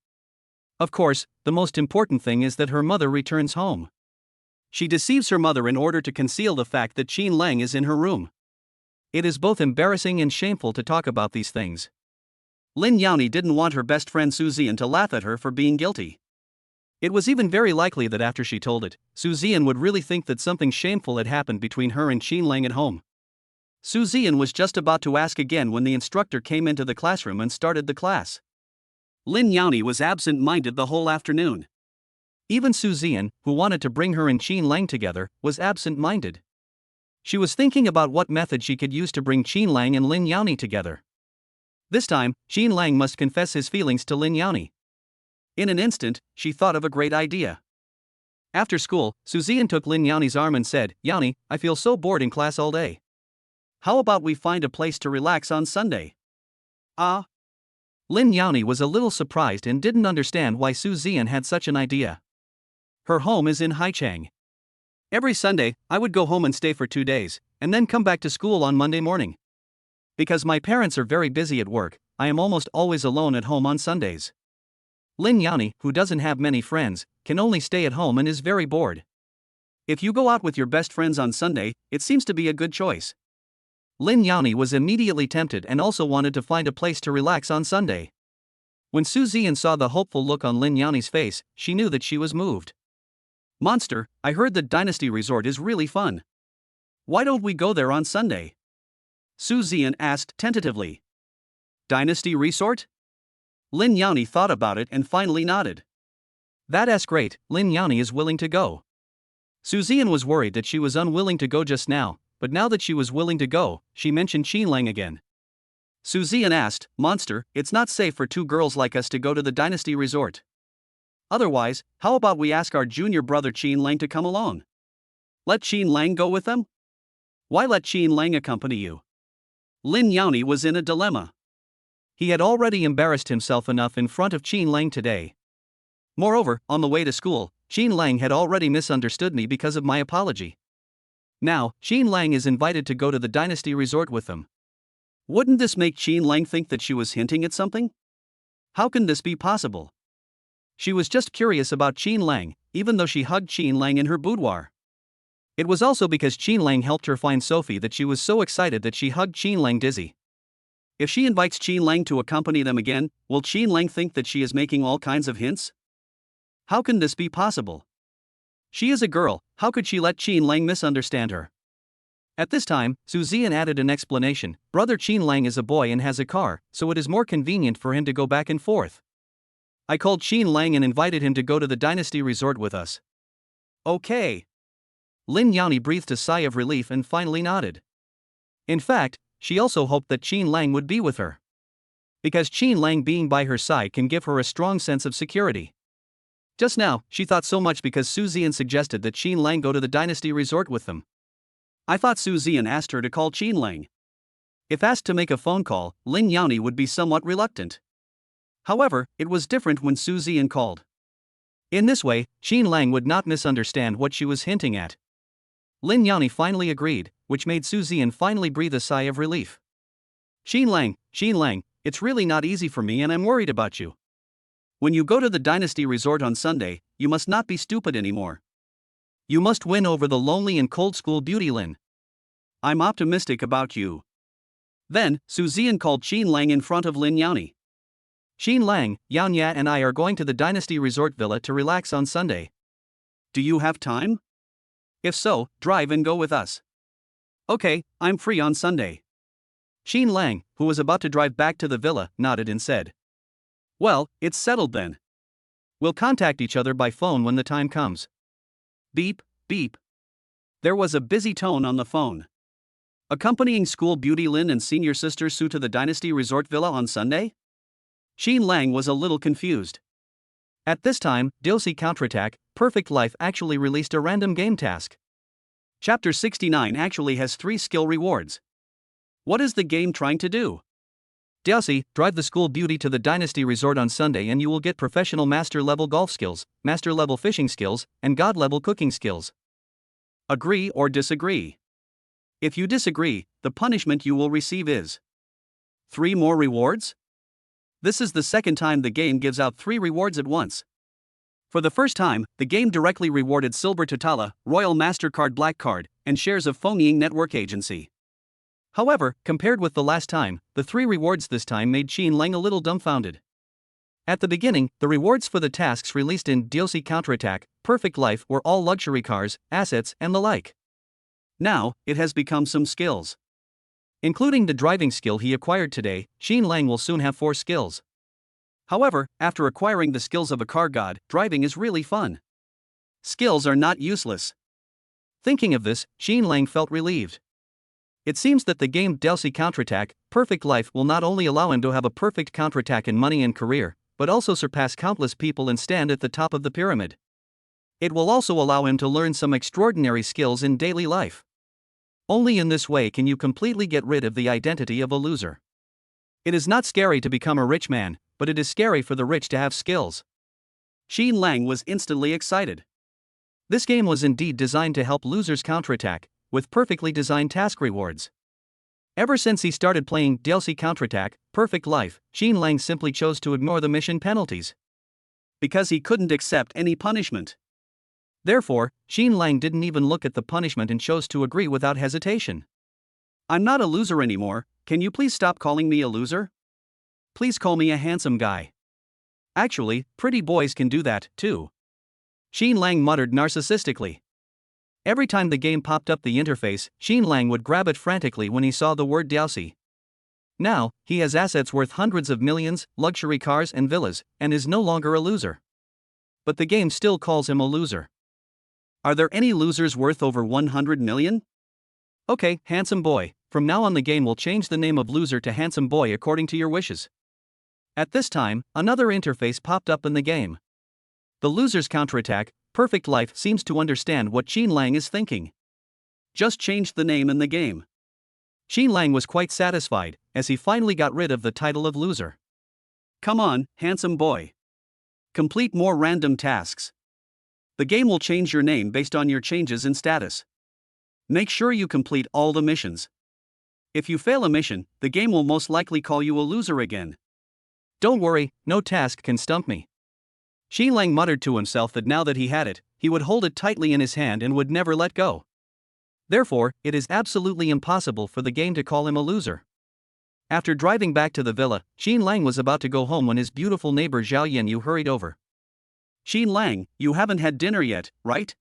Of course, the most important thing is that her mother returns home. She deceives her mother in order to conceal the fact that Qin Lang is in her room. It is both embarrassing and shameful to talk about these things. Lin Yani didn't want her best friend Su Ziyan to laugh at her for being guilty. It was even very likely that after she told it, Su Ziyan would really think that something shameful had happened between her and Qin Lang at home. Su Ziyan was just about to ask again when the instructor came into the classroom and started the class. Lin Yani was absent-minded the whole afternoon. Even Su Ziyan, who wanted to bring her and Qin Lang together, was absent-minded. She was thinking about what method she could use to bring Qin Lang and Lin Yani together. This time, Qin Lang must confess his feelings to Lin Yani. In an instant, she thought of a great idea. After school, Su Ziyan took Lin Yani's arm and said, "Yani, I feel so bored in class all day. How about we find a place to relax on Sunday?" Ah? Lin Yani was a little surprised and didn't understand why Su Ziyan had such an idea. Her home is in Haichang. Every Sunday, I would go home and stay for 2 days, and then come back to school on Monday morning. Because my parents are very busy at work, I am almost always alone at home on Sundays. Lin Yani, who doesn't have many friends, can only stay at home and is very bored. If you go out with your best friends on Sunday, it seems to be a good choice. Lin Yani was immediately tempted and also wanted to find a place to relax on Sunday. When Su Ziyan saw the hopeful look on Lin Yani's face, she knew that she was moved. "Monster, I heard that Dynasty Resort is really fun. Why don't we go there on Sunday?" Su Ziyan asked tentatively. "Dynasty Resort?" Lin Yani thought about it and finally nodded. "That's great, Lin Yani is willing to go." Su Ziyan was worried that she was unwilling to go just now, but now that she was willing to go, she mentioned Qin Lang again. Su Ziyan asked, "Monster, it's not safe for two girls like us to go to the Dynasty Resort. Otherwise, how about we ask our junior brother Qin Lang to come along? Let Qin Lang go with them? Why let Qin Lang accompany you?" Lin Yani was in a dilemma. He had already embarrassed himself enough in front of Qin Lang today. Moreover, on the way to school, Qin Lang had already misunderstood me because of my apology. Now, Qin Lang is invited to go to the Dynasty Resort with them. Wouldn't this make Qin Lang think that she was hinting at something? How can this be possible? She was just curious about Qin Lang, even though she hugged Qin Lang in her boudoir. It was also because Qin Lang helped her find Sophie that she was so excited that she hugged Qin Lang dizzy. If she invites Qin Lang to accompany them again, will Qin Lang think that she is making all kinds of hints? How can this be possible? She is a girl, how could she let Qin Lang misunderstand her? At this time, Su Ziyan added an explanation. Brother Qin Lang is a boy and has a car, so it is more convenient for him to go back and forth. I called Qin Lang and invited him to go to the Dynasty Resort with us. Okay. Lin Yani breathed a sigh of relief and finally nodded. In fact, she also hoped that Qin Lang would be with her. Because Qin Lang being by her side can give her a strong sense of security. Just now, she thought so much because Su Zian suggested that Qin Lang go to the Dynasty Resort with them. I thought Su Zian asked her to call Qin Lang. If asked to make a phone call, Lin Yani would be somewhat reluctant. However, it was different when Su Zian called. In this way, Qin Lang would not misunderstand what she was hinting at. Lin Yani finally agreed, which made Su Zian finally breathe a sigh of relief. Qin Lang, it's really not easy for me and I'm worried about you. When you go to the Dynasty Resort on Sunday, you must not be stupid anymore. You must win over the lonely and cold school beauty Lin. I'm optimistic about you. Then, Su Zian called Qin Lang in front of Lin Yani. Qin Lang, Yan Ya and I are going to the Dynasty Resort Villa to relax on Sunday. Do you have time? If so, drive and go with us. Okay, I'm free on Sunday. Qin Lang, who was about to drive back to the villa, nodded and said. Well, it's settled then. We'll contact each other by phone when the time comes. Beep, beep. There was a busy tone on the phone. Accompanying school beauty Lin and senior sister Su to the Dynasty Resort Villa on Sunday? Qin Lang was a little confused. At this time, DLC Counterattack, Perfect Life actually released a random game task. Chapter 69 actually has 3 skill rewards. What is the game trying to do? DLC, drive the school beauty to the Dynasty Resort on Sunday and you will get professional master level golf skills, master level fishing skills, and god level cooking skills. Agree or disagree? If you disagree, the punishment you will receive is 3 more rewards? This is the second time the game gives out 3 rewards at once. For the first time, the game directly rewarded Silver Totala, Royal MasterCard Black Card, and shares of Phonying Network Agency. However, compared with the last time, the 3 rewards this time made Qin Lang a little dumbfounded. At the beginning, the rewards for the tasks released in DLC Counterattack, Perfect Life were all luxury cars, assets, and the like. Now, it has become some skills. Including the driving skill he acquired today, Qin Lang will soon have 4 skills. However, after acquiring the skills of a car god, driving is really fun. Skills are not useless. Thinking of this, Qin Lang felt relieved. It seems that the game DLC Counterattack, Perfect Life will not only allow him to have a perfect counterattack in money and career, but also surpass countless people and stand at the top of the pyramid. It will also allow him to learn some extraordinary skills in daily life. Only in this way can you completely get rid of the identity of a loser. It is not scary to become a rich man, but it is scary for the rich to have skills. Qin Lang was instantly excited. This game was indeed designed to help losers counterattack, with perfectly designed task rewards. Ever since he started playing DLC Counterattack, Perfect Life, Qin Lang simply chose to ignore the mission penalties. Because he couldn't accept any punishment. Therefore, Qin Lang didn't even look at the punishment and chose to agree without hesitation. I'm not a loser anymore, can you please stop calling me a loser? Please call me a handsome guy. Actually, pretty boys can do that, too. Qin Lang muttered narcissistically. Every time the game popped up the interface, Qin Lang would grab it frantically when he saw the word DLC. Now, he has assets worth hundreds of millions, luxury cars and villas, and is no longer a loser. But the game still calls him a loser. Are there any losers worth over 100 million? Okay, handsome boy, from now on the game will change the name of loser to handsome boy according to your wishes. At this time, another interface popped up in the game. The loser's counterattack, Perfect Life seems to understand what Qin Lang is thinking. Just changed the name in the game. Qin Lang was quite satisfied, as he finally got rid of the title of loser. Come on, handsome boy. Complete more random tasks. The game will change your name based on your changes in status. Make sure you complete all the missions. If you fail a mission, the game will most likely call you a loser again. Don't worry, no task can stump me. Qin Lang muttered to himself that now that he had it, he would hold it tightly in his hand and would never let go. Therefore, it is absolutely impossible for the game to call him a loser. After driving back to the villa, Qin Lang was about to go home when his beautiful neighbor Zhao Yanyu hurried over. Qin Lang, you haven't had dinner yet, right?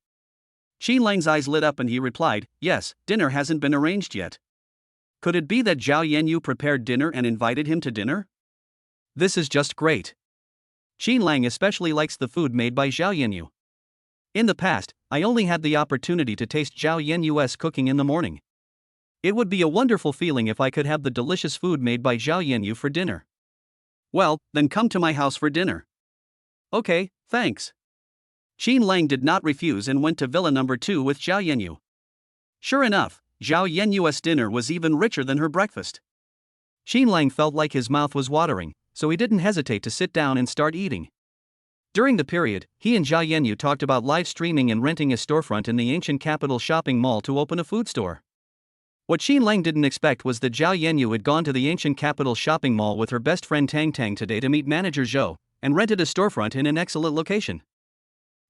Qin Lang's eyes lit up and he replied, yes, dinner hasn't been arranged yet. Could it be that Zhao Yanyu prepared dinner and invited him to dinner? This is just great. Qin Lang especially likes the food made by Zhao Yanyu. In the past, I only had the opportunity to taste Zhao Yanyu's cooking in the morning. It would be a wonderful feeling if I could have the delicious food made by Zhao Yanyu for dinner. Well, then come to my house for dinner. Okay, thanks. Qin Lang did not refuse and went to villa number 2 with Zhao Yanyu. Sure enough, Zhao Yanyu's dinner was even richer than her breakfast. Qin Lang felt like his mouth was watering, so he didn't hesitate to sit down and start eating. During the period, he and Zhao Yanyu talked about live streaming and renting a storefront in the ancient capital shopping mall to open a food store. What Qin Lang didn't expect was that Zhao Yanyu had gone to the ancient capital shopping mall with her best friend Tang Tang today to meet manager Zhou, and rented a storefront in an excellent location.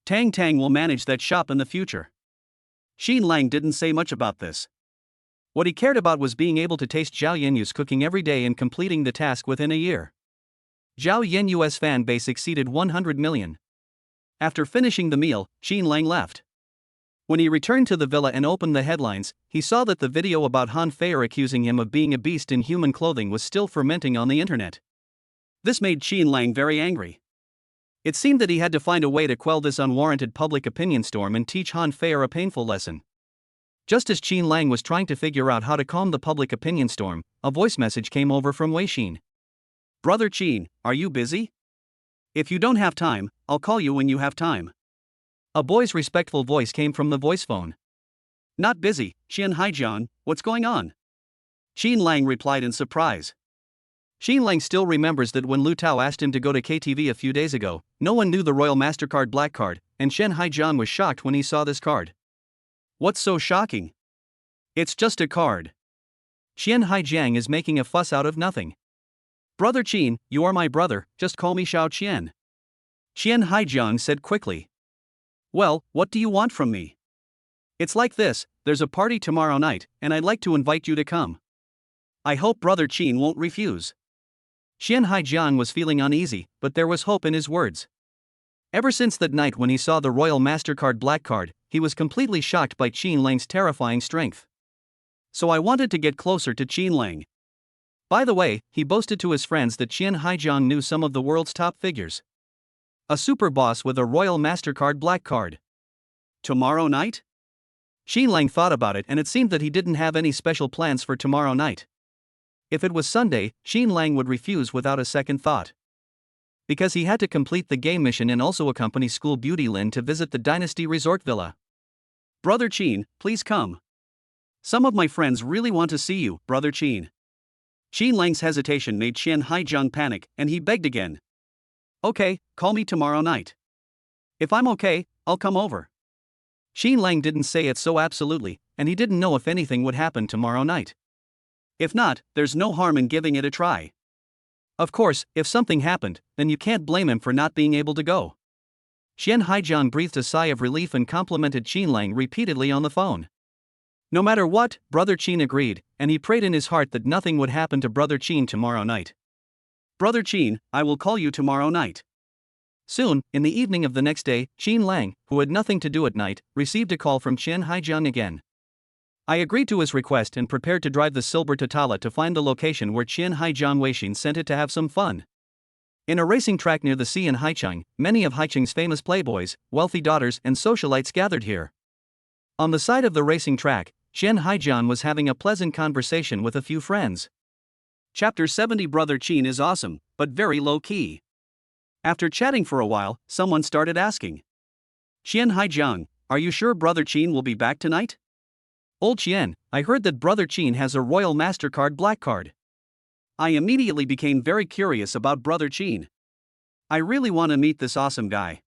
Tang Tang will manage that shop in the future. Qin Lang didn't say much about this. What he cared about was being able to taste Zhao Yanyu's cooking every day and completing the task within a year. Zhao Yanyu's fan base exceeded 100 million. After finishing the meal, Qin Lang left. When he returned to the villa and opened the headlines, he saw that the video about Han Feier accusing him of being a beast in human clothing was still fermenting on the internet. This made Qin Lang very angry. It seemed that he had to find a way to quell this unwarranted public opinion storm and teach Han Feier a painful lesson. Just as Qin Lang was trying to figure out how to calm the public opinion storm, a voice message came over from Weixin. Brother Qin, are you busy? If you don't have time, I'll call you when you have time. A boy's respectful voice came from the voice phone. Not busy, Xian Haijian, what's going on? Qin Lang replied in surprise. Qin Lang still remembers that when Lu Tao asked him to go to KTV a few days ago, no one knew the Royal MasterCard Black Card, and Xian Haijian was shocked when he saw this card. What's so shocking? It's just a card. Xian Haijiang is making a fuss out of nothing. Brother Qin, you are my brother, just call me Xiao Qian. Xian Haijiang said quickly. Well, what do you want from me? It's like this, there's a party tomorrow night, and I'd like to invite you to come. I hope Brother Qin won't refuse. Xian Haijian was feeling uneasy, but there was hope in his words. Ever since that night when he saw the Royal MasterCard Black Card, he was completely shocked by Qin Lang's terrifying strength. So I wanted to get closer to Qin Lang. By the way, he boasted to his friends that Xian Haijiang knew some of the world's top figures. A super boss with a Royal MasterCard Black Card. Tomorrow night? Qin Lang thought about it and it seemed that he didn't have any special plans for tomorrow night. If it was Sunday, Qin Lang would refuse without a second thought. Because he had to complete the game mission and also accompany school beauty Lin to visit the Dynasty Resort Villa. Brother Qin, please come. Some of my friends really want to see you, Brother Qin. Qin Lang's hesitation made Xian Haijiang panic, and he begged again. Okay, call me tomorrow night. If I'm okay, I'll come over. Qin Lang didn't say it so absolutely, and he didn't know if anything would happen tomorrow night. If not, there's no harm in giving it a try. Of course, if something happened, then you can't blame him for not being able to go. Xian Haijiang breathed a sigh of relief and complimented Qin Lang repeatedly on the phone. No matter what, Brother Qin agreed, and he prayed in his heart that nothing would happen to Brother Qin tomorrow night. Brother Qin, I will call you tomorrow night. Soon, in the evening of the next day, Qin Lang, who had nothing to do at night, received a call from Xian Haijiang again. I agreed to his request and prepared to drive the silver Tatala to find the location where Qian Haijiang Weixin sent it to have some fun. In a racing track near the sea in Haicheng, many of Haicheng's famous playboys, wealthy daughters and socialites gathered here. On the side of the racing track, Xian Haijiang was having a pleasant conversation with a few friends. Chapter 70 Brother Qin is awesome, but very low-key. After chatting for a while, someone started asking. Xian Haijiang, are you sure Brother Qin will be back tonight? Old Qian, I heard that Brother Qin has a Royal MasterCard Black Card. I immediately became very curious about Brother Qin. I really want to meet this awesome guy.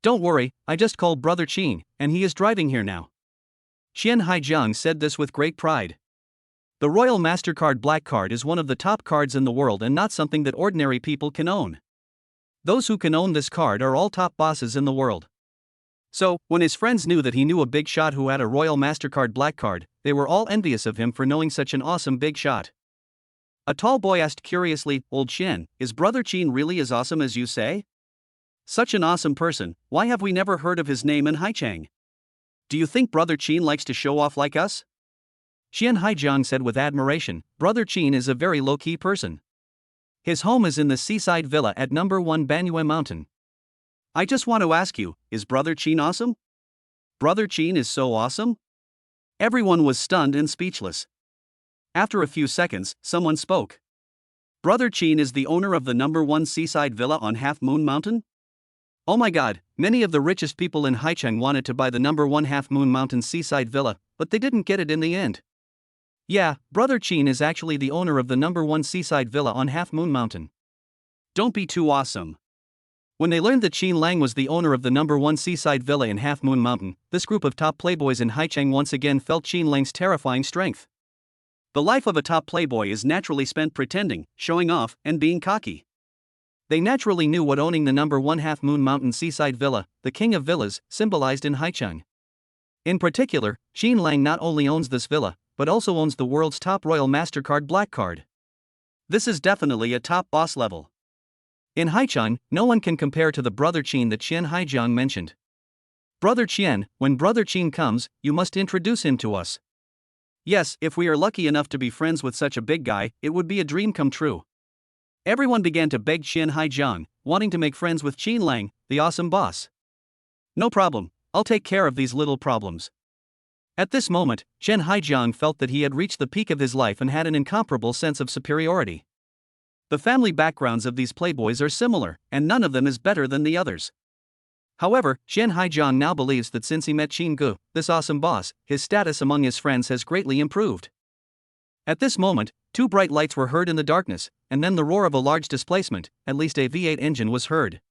Don't worry, I just called Brother Qin, and he is driving here now. Xian Haijiang said this with great pride. The Royal MasterCard Black Card is one of the top cards in the world and not something that ordinary people can own. Those who can own this card are all top bosses in the world. So, when his friends knew that he knew a big shot who had a Royal MasterCard Black Card, they were all envious of him for knowing such an awesome big shot. A tall boy asked curiously, Old Xian, is Brother Qin really as awesome as you say? Such an awesome person, why have we never heard of his name in Haicheng? Do you think Brother Qin likes to show off like us? Xian Haijiang said with admiration, Brother Qin is a very low-key person. His home is in the seaside villa at number 1 Banyue Mountain. I just want to ask you, is Brother Qin awesome? Brother Qin is so awesome? Everyone was stunned and speechless. After a few seconds, someone spoke. Brother Qin is the owner of the number 1 seaside villa on Half Moon Mountain? Oh my god, many of the richest people in Haicheng wanted to buy the number 1 Half Moon Mountain seaside villa, but they didn't get it in the end. Yeah, Brother Qin is actually the owner of the number 1 seaside villa on Half Moon Mountain. Don't be too awesome. When they learned that Qin Lang was the owner of the number 1 seaside villa in Half Moon Mountain, this group of top playboys in Haicheng once again felt Qin Lang's terrifying strength. The life of a top playboy is naturally spent pretending, showing off, and being cocky. They naturally knew what owning the number 1 Half Moon Mountain seaside villa, the king of villas, symbolized in Haicheng. In particular, Qin Lang not only owns this villa, but also owns the world's top Royal MasterCard Black Card. This is definitely a top boss level. In Haicheng, no one can compare to the Brother Qin that Qian Haijiang mentioned. Brother Qian, when Brother Qin comes, you must introduce him to us. Yes, if we are lucky enough to be friends with such a big guy, it would be a dream come true. Everyone began to beg Qian Haijiang, wanting to make friends with Qin Lang, the awesome boss. No problem, I'll take care of these little problems. At this moment, Qian Haijiang felt that he had reached the peak of his life and had an incomparable sense of superiority. The family backgrounds of these playboys are similar, and none of them is better than the others. However, Qian Haijiang now believes that since he met Qin Gu, this awesome boss, his status among his friends has greatly improved. At this moment, 2 bright lights were heard in the darkness, and then the roar of a large displacement, at least a V8 engine was heard.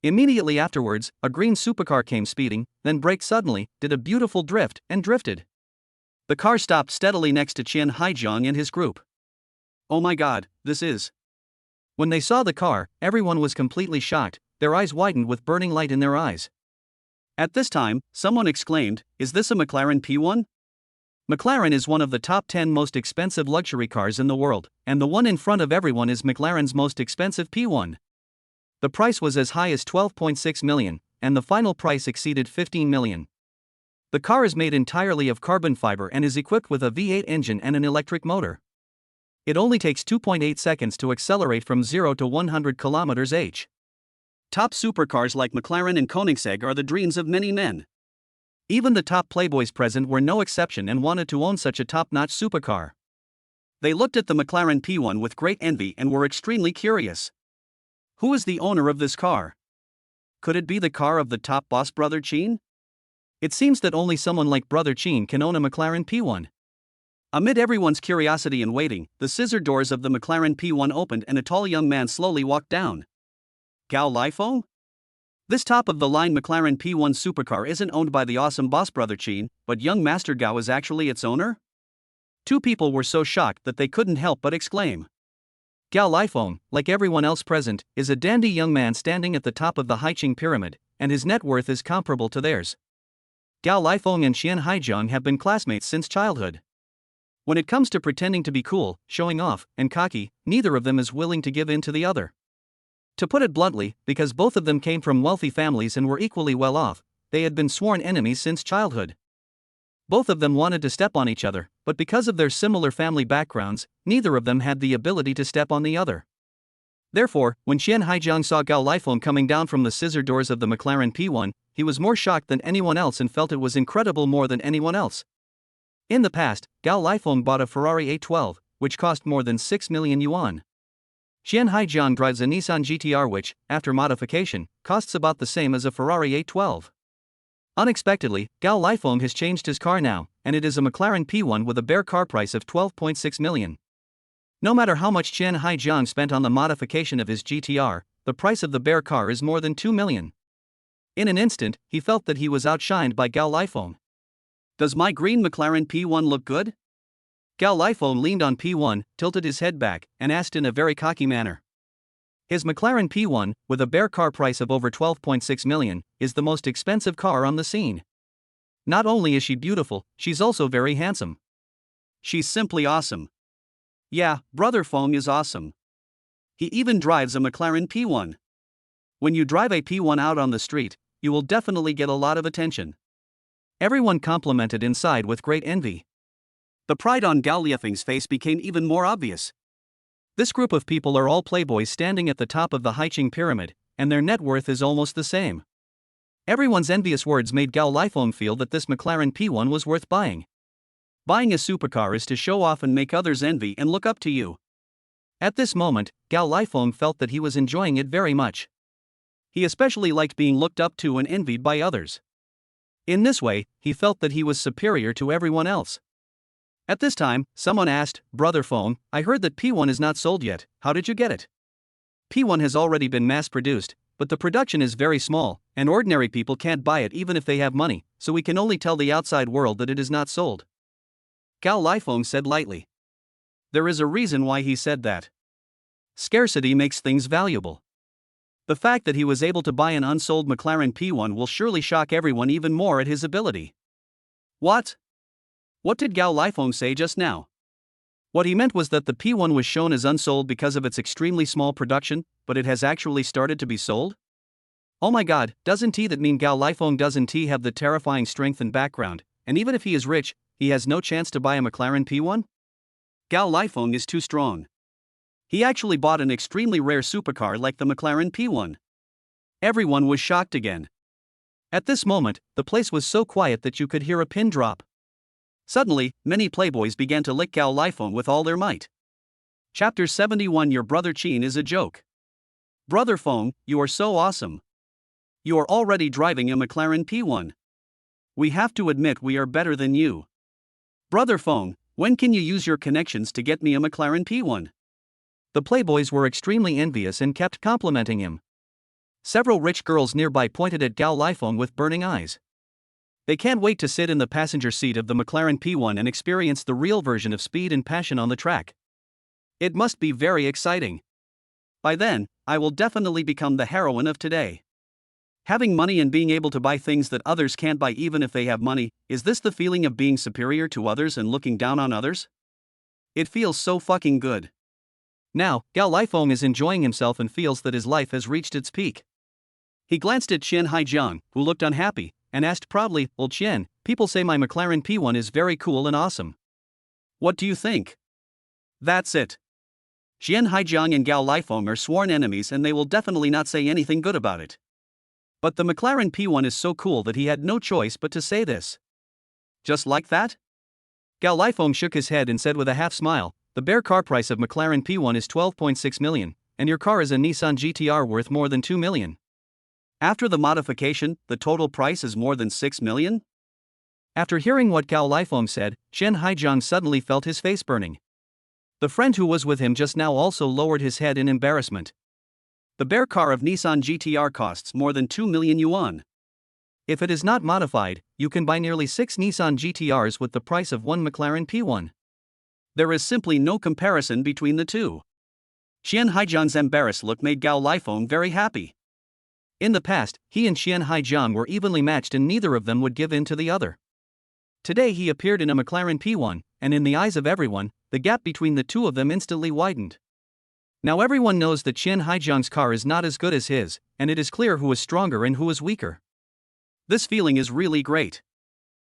Immediately afterwards, a green supercar came speeding, then braked suddenly, did a beautiful drift, and drifted. The car stopped steadily next to Qian Haijiang and his group. Oh my god, this is... When they saw the car, everyone was completely shocked, their eyes widened with burning light in their eyes. At this time, someone exclaimed, "Is this a McLaren P1? McLaren is one of the top 10 most expensive luxury cars in the world, and the one in front of everyone is McLaren's most expensive P1. The price was as high as 12.6 million, and the final price exceeded 15 million. The car is made entirely of carbon fiber and is equipped with a V8 engine and an electric motor. It only takes 2.8 seconds to accelerate from 0 to 100 km/h. Top supercars like McLaren and Koenigsegg are the dreams of many men. Even the top playboys present were no exception and wanted to own such a top-notch supercar. They looked at the McLaren P1 with great envy and were extremely curious. Who is the owner of this car? Could it be the car of the top boss Brother Qin? It seems that only someone like Brother Qin can own a McLaren P1. Amid everyone's curiosity and waiting, the scissor doors of the McLaren P1 opened and a tall young man slowly walked down. Gao Lifeng? This top-of-the-line McLaren P1 supercar isn't owned by the awesome boss Brother Qin, but young Master Gao is actually its owner? 2 people were so shocked that they couldn't help but exclaim. Gao Lifeng, like everyone else present, is a dandy young man standing at the top of the Haicheng pyramid, and his net worth is comparable to theirs. Gao Lifeng and Qian Haijiang have been classmates since childhood. When it comes to pretending to be cool, showing off, and cocky, neither of them is willing to give in to the other. To put it bluntly, because both of them came from wealthy families and were equally well off, they had been sworn enemies since childhood. Both of them wanted to step on each other, but because of their similar family backgrounds, neither of them had the ability to step on the other. Therefore, when Qian Haijiang saw Gao Lifeng coming down from the scissor doors of the McLaren P1, he was more shocked than anyone else and felt it was incredible more than anyone else. In the past, Gao Lifeng bought a Ferrari A12, which cost more than 6 million yuan. Qian Haijiang drives a Nissan GTR which, after modification, costs about the same as a Ferrari A12. Unexpectedly, Gao Lifeng has changed his car now, and it is a McLaren P1 with a bare car price of 12.6 million. No matter how much Qian Haijiang spent on the modification of his GTR, the price of the bare car is more than 2 million. In an instant, he felt that he was outshined by Gao Lifeng. Does my green McLaren P1 look good? Gao Lifeng leaned on P1, tilted his head back, and asked in a very cocky manner. His McLaren P1, with a bare car price of over 12.6 million, is the most expensive car on the scene. Not only is she beautiful, she's also very handsome. She's simply awesome. Yeah, Brother Feng is awesome. He even drives a McLaren P1. When you drive a P1 out on the street, you will definitely get a lot of attention. Everyone complimented inside with great envy. The pride on Gao Lifeng's face became even more obvious. This group of people are all playboys standing at the top of the Haiqing pyramid, and their net worth is almost the same. Everyone's envious words made Gao Lifeng feel that this McLaren P1 was worth buying. Buying a supercar is to show off and make others envy and look up to you. At this moment, Gao Lifeng felt that he was enjoying it very much. He especially liked being looked up to and envied by others. In this way, he felt that he was superior to everyone else. At this time, someone asked, "Brother Feng, I heard that P1 is not sold yet, how did you get it?" P1 has already been mass-produced, but the production is very small, and ordinary people can't buy it even if they have money, so we can only tell the outside world that it is not sold. Gao Lifeng said lightly. There is a reason why he said that. Scarcity makes things valuable. The fact that he was able to buy an unsold McLaren P1 will surely shock everyone even more at his ability. What? What did Gao Lifeng say just now? What he meant was that the P1 was shown as unsold because of its extremely small production, but it has actually started to be sold? Oh my god, doesn't that mean Gao Lifeng doesn't have the terrifying strength and background, and even if he is rich, he has no chance to buy a McLaren P1? Gao Lifeng is too strong. He actually bought an extremely rare supercar like the McLaren P1. Everyone was shocked again. At this moment, the place was so quiet that you could hear a pin drop. Suddenly, many playboys began to lick Gao Lifeng with all their might. Chapter 71 Your brother Qin is a joke. Brother Feng, you are so awesome. You are already driving a McLaren P1. We have to admit we are better than you. Brother Feng, when can you use your connections to get me a McLaren P1? The playboys were extremely envious and kept complimenting him. Several rich girls nearby pointed at Gao Lifeng with burning eyes. They can't wait to sit in the passenger seat of the McLaren P1 and experience the real version of speed and passion on the track. It must be very exciting. By then, I will definitely become the heroine of today. Having money and being able to buy things that others can't buy even if they have money, is this the feeling of being superior to others and looking down on others? It feels so fucking good. Now, Gao Lifeng is enjoying himself and feels that his life has reached its peak. He glanced at Qian Haijiang, who looked unhappy, and asked proudly, "Old Qian, people say my McLaren P1 is very cool and awesome. What do you think?" That's it. Qian Haijiang and Gao Lifeng are sworn enemies and they will definitely not say anything good about it. But the McLaren P1 is so cool that he had no choice but to say this. Just like that? Gao Lifeng shook his head and said with a half smile, "The bare car price of McLaren P1 is 12.6 million, and your car is a Nissan GTR worth more than 2 million. After the modification, the total price is more than 6 million? After hearing what Gao Lifeng said, Qian Haijiang suddenly felt his face burning. The friend who was with him just now also lowered his head in embarrassment. The bare car of Nissan GTR costs more than 2 million yuan. If it is not modified, you can buy nearly 6 Nissan GTRs with the price of one McLaren P1. There is simply no comparison between the two. Qian Haijiang's embarrassed look made Gao Lifeng very happy. In the past, he and Qian Haijiang were evenly matched and neither of them would give in to the other. Today he appeared in a McLaren P1, and in the eyes of everyone, the gap between the two of them instantly widened. Now everyone knows that Qian Haijiang's car is not as good as his, and it is clear who is stronger and who is weaker. This feeling is really great.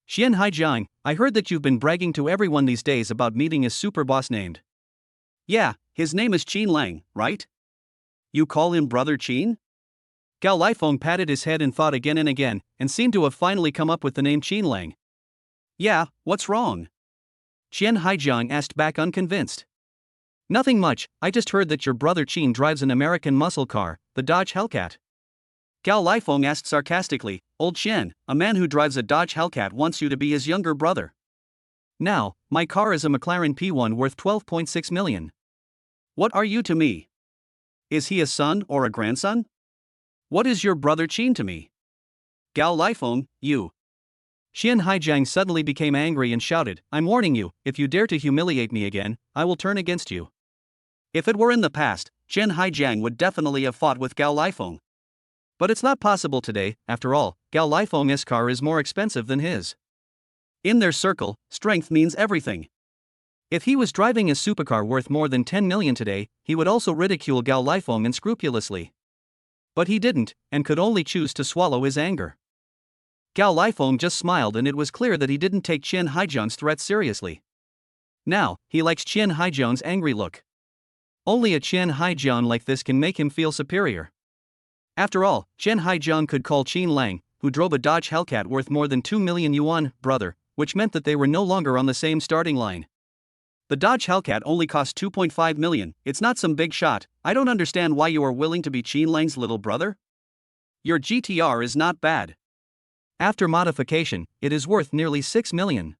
Qian Haijiang, I heard that you've been bragging to everyone these days about meeting a super boss named. Yeah, his name is Qin Lang, right? You call him Brother Qin? Gao Lifeng patted his head and thought again and seemed to have finally come up with the name Qin Lang. Yeah, what's wrong? Qian Haijiang asked back unconvinced. Nothing much, I just heard that your brother Qin drives an American muscle car, the Dodge Hellcat. Gao Lifeng asked sarcastically, Old Qian, a man who drives a Dodge Hellcat wants you to be his younger brother. Now, my car is a McLaren P1 worth 12.6 million. What are you to me? Is he a son or a grandson? What is your brother Qin to me? Gao Lifeng, you. Qian Haijiang suddenly became angry and shouted, I'm warning you, if you dare to humiliate me again, I will turn against you. If it were in the past, Qian Haijiang would definitely have fought with Gao Lifeng. But it's not possible today, after all, Gao Lifeng's car is more expensive than his. In their circle, strength means everything. If he was driving a supercar worth more than 10 million today, he would also ridicule Gao Lifeng unscrupulously. But he didn't, and could only choose to swallow his anger. Gao Lifeng just smiled and it was clear that he didn't take Qian Haijiang's threat seriously. Now, he likes Qian Haijiang's angry look. Only a Qian Haijian like this can make him feel superior. After all, Qian Haijian could call Qin Lang, who drove a Dodge Hellcat worth more than 2 million yuan, brother, which meant that they were no longer on the same starting line. The Dodge Hellcat only cost 2.5 million, it's not some big shot. I don't understand why you are willing to be Qin Lang's little brother. Your GTR is not bad. After modification, it is worth nearly 6 million.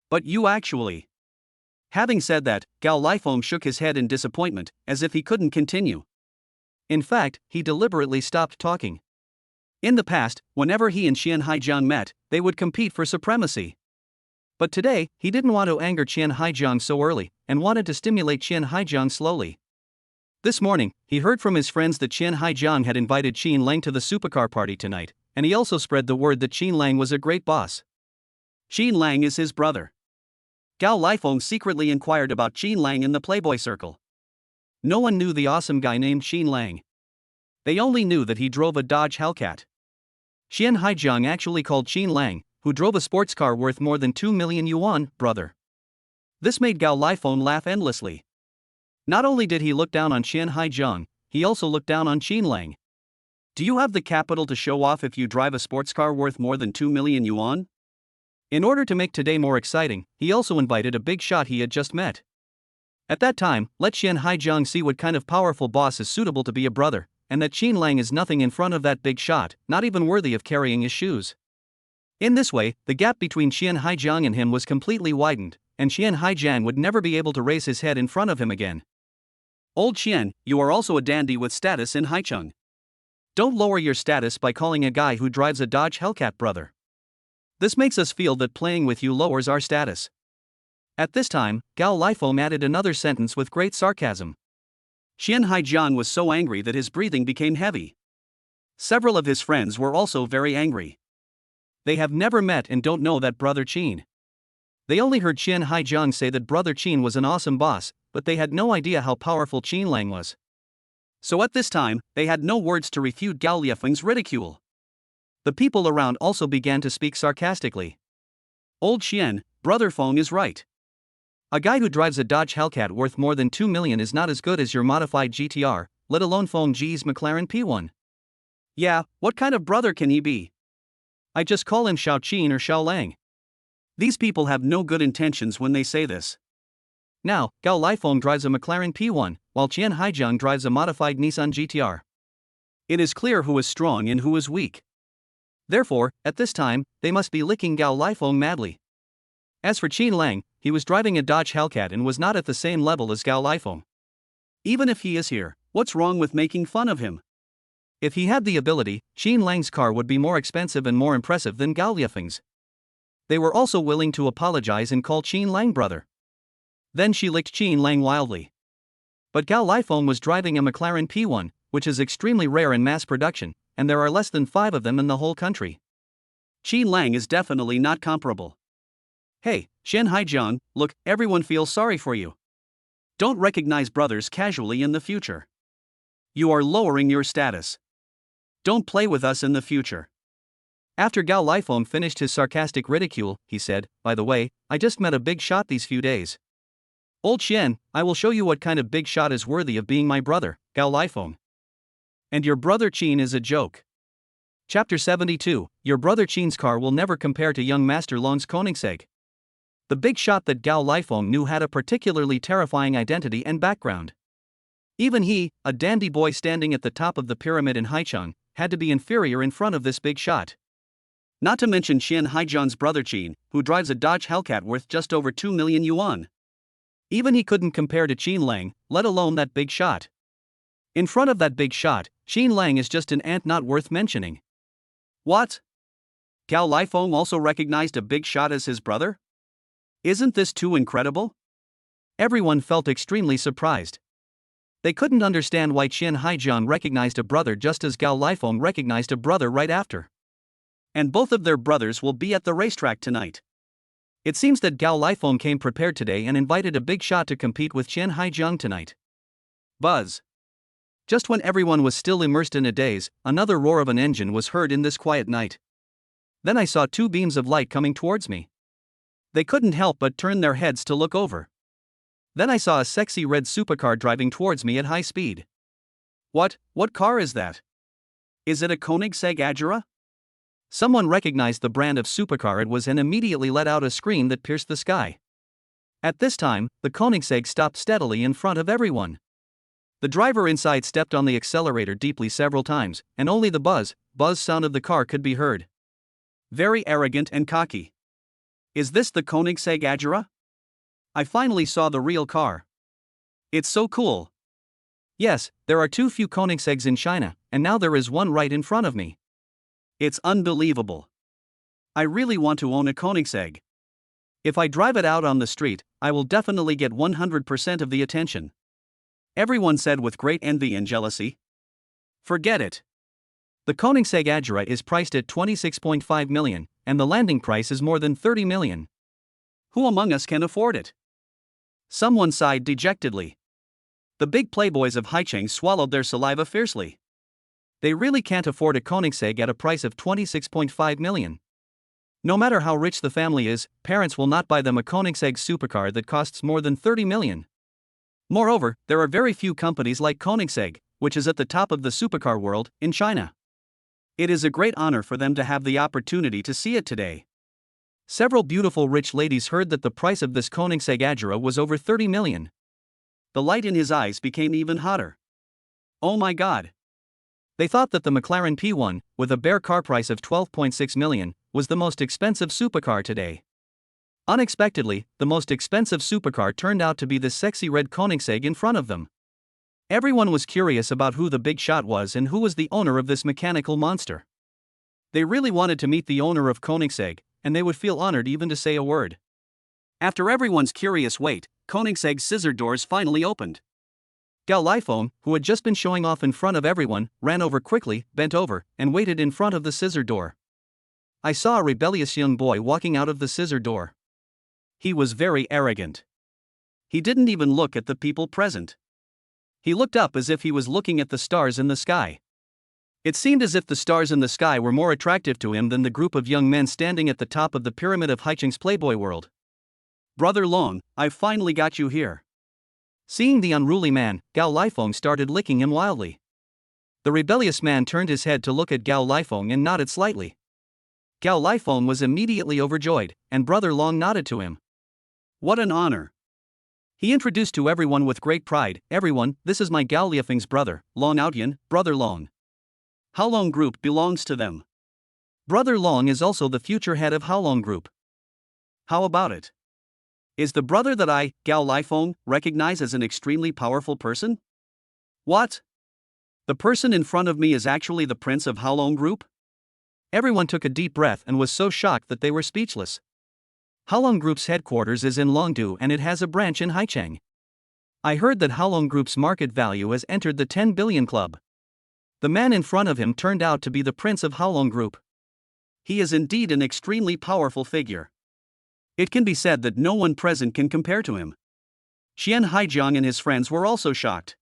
But you actually. Having said that, Gao Lifeng shook his head in disappointment, as if he couldn't continue. In fact, he deliberately stopped talking. In the past, whenever he and Qian Haijiang met, they would compete for supremacy. But today, he didn't want to anger Qian Haijiang so early, and wanted to stimulate Qian Haijiang slowly. This morning, he heard from his friends that Qian Haijiang had invited Qin Lang to the supercar party tonight, and he also spread the word that Qin Lang was a great boss. Qin Lang is his brother. Gao Lifeng secretly inquired about Qin Lang in the Playboy circle. No one knew the awesome guy named Qin Lang. They only knew that he drove a Dodge Hellcat. Qian Haijiang actually called Qin Lang, who drove a sports car worth more than 2 million yuan, brother. This made Gao Lifeng laugh endlessly. Not only did he look down on Qian Haijiang, he also looked down on Qin Lang. Do you have the capital to show off if you drive a sports car worth more than 2 million yuan? In order to make today more exciting, he also invited a big shot he had just met. At that time, let Qian Haijiang see what kind of powerful boss is suitable to be a brother, and that Qin Lang is nothing in front of that big shot, not even worthy of carrying his shoes. In this way, the gap between Qian Haijiang and him was completely widened, and Qian Haijiang would never be able to raise his head in front of him again. Old Qian, you are also a dandy with status in Haicheng. Don't lower your status by calling a guy who drives a Dodge Hellcat brother. This makes us feel that playing with you lowers our status. At this time, Gao Lifeng added another sentence with great sarcasm. Qian Haijiang was so angry that his breathing became heavy. Several of his friends were also very angry. They have never met and don't know that brother Qin. They only heard Qian Haijiang say that brother Qin was an awesome boss, but they had no idea how powerful Qin Lang was. So at this time, they had no words to refute Gao Lifeng's ridicule. The people around also began to speak sarcastically. Old Qian, brother Feng is right. A guy who drives a Dodge Hellcat worth more than 2 million is not as good as your modified GTR, let alone Feng Ji's McLaren P1. Yeah, what kind of brother can he be? I just call him Xiao Qin or Xiao Lang. These people have no good intentions when they say this. Now, Gao Lifeng drives a McLaren P1, while Qian Haijiang drives a modified Nissan GTR. It is clear who is strong and who is weak. Therefore, at this time, they must be licking Gao Lifeng madly. As for Qin Lang, he was driving a Dodge Hellcat and was not at the same level as Gao Lifeng. Even if he is here, what's wrong with making fun of him? If he had the ability, Qin Lang's car would be more expensive and more impressive than Gao Lifeng's. They were also willing to apologize and call Qin Lang brother. Then she licked Qin Lang wildly. But Gao Lifeng was driving a McLaren P1, which is extremely rare in mass production, and there are less than 5 of them in the whole country. Qin Lang is definitely not comparable. Hey, Qian Haijiang, look, everyone feels sorry for you. Don't recognize brothers casually in the future. You are lowering your status. Don't play with us in the future. After Gao Lifeng finished his sarcastic ridicule, he said, by the way, I just met a big shot these few days. Old Qian, I will show you what kind of big shot is worthy of being my brother, Gao Lifeng. And your brother Qin is a joke. Chapter 72, Your brother Qin's car will never compare to young Master Long's Koenigsegg. The big shot that Gao Lifeng knew had a particularly terrifying identity and background. Even he, a dandy boy standing at the top of the pyramid in Haicheng, had to be inferior in front of this big shot. Not to mention Qian Haijiang's brother Qin, who drives a Dodge Hellcat worth just over 2 million yuan. Even he couldn't compare to Qin Lang, let alone that big shot. In front of that big shot, Qin Lang is just an ant not worth mentioning. What? Gao Lifeng also recognized a big shot as his brother? Isn't this too incredible? Everyone felt extremely surprised. They couldn't understand why Qian Haijiang recognized a brother just as Gao Lifeng recognized a brother right after. And both of their brothers will be at the racetrack tonight. It seems that Gao Lifeng came prepared today and invited a big shot to compete with Qian Haijiang tonight. Buzz. Just when everyone was still immersed in a daze, another roar of an engine was heard in this quiet night. Then I saw 2 beams of light coming towards me. They couldn't help but turn their heads to look over. Then I saw a sexy red supercar driving towards me at high speed. What car is that? Is it a Koenigsegg Agera? Someone recognized the brand of supercar it was and immediately let out a scream that pierced the sky. At this time, the Koenigsegg stopped steadily in front of everyone. The driver inside stepped on the accelerator deeply several times, and only the buzz sound of the car could be heard. Very arrogant and cocky. Is this the Koenigsegg Agera? I finally saw the real car. It's so cool. Yes, there are too few Koenigseggs in China, and now there is one right in front of me. It's unbelievable. I really want to own a Koenigsegg. If I drive it out on the street, I will definitely get 100% of the attention. Everyone said with great envy and jealousy. Forget it. The Koenigsegg Agera is priced at 26.5 million, and the landing price is more than 30 million. Who among us can afford it? Someone sighed dejectedly. The big playboys of Haicheng swallowed their saliva fiercely. They really can't afford a Koenigsegg at a price of 26.5 million. No matter how rich the family is, parents will not buy them a Koenigsegg supercar that costs more than 30 million. Moreover, there are very few companies like Koenigsegg, which is at the top of the supercar world, in China. It is a great honor for them to have the opportunity to see it today. Several beautiful rich ladies heard that the price of this Koenigsegg Agera was over 30 million. The light in his eyes became even hotter. Oh my god. They thought that the McLaren P1, with a bare car price of 12.6 million, was the most expensive supercar today. Unexpectedly, the most expensive supercar turned out to be the sexy red Koenigsegg in front of them. Everyone was curious about who the big shot was and who was the owner of this mechanical monster. They really wanted to meet the owner of Koenigsegg, and they would feel honored even to say a word. After everyone's curious wait, Koenigsegg's scissor doors finally opened. Gao Lifeng, who had just been showing off in front of everyone, ran over quickly, bent over, and waited in front of the scissor door. I saw a rebellious young boy walking out of the scissor door. He was very arrogant. He didn't even look at the people present. He looked up as if he was looking at the stars in the sky. It seemed as if the stars in the sky were more attractive to him than the group of young men standing at the top of the pyramid of Haicheng's Playboy world. Brother Long, I've finally got you here. Seeing the unruly man, Gao Lifeng started licking him wildly. The rebellious man turned his head to look at Gao Lifeng and nodded slightly. Gao Lifeng was immediately overjoyed, and Brother Long nodded to him. What an honor! He introduced to everyone with great pride, everyone, this is my Gao Lifeng's brother, Long Outyan, Brother Long. Haolong Group belongs to them. Brother Long is also the future head of Haolong Group. How about it? Is the brother that I, Gao Lifeng, recognize as an extremely powerful person? What? The person in front of me is actually the prince of Haolong Group? Everyone took a deep breath and was so shocked that they were speechless. Haolong Group's headquarters is in Longdu and it has a branch in Haicheng. I heard that Haolong Group's market value has entered the 10 billion club. The man in front of him turned out to be the prince of Haolong Group. He is indeed an extremely powerful figure. It can be said that no one present can compare to him. Qian Haijiang and his friends were also shocked.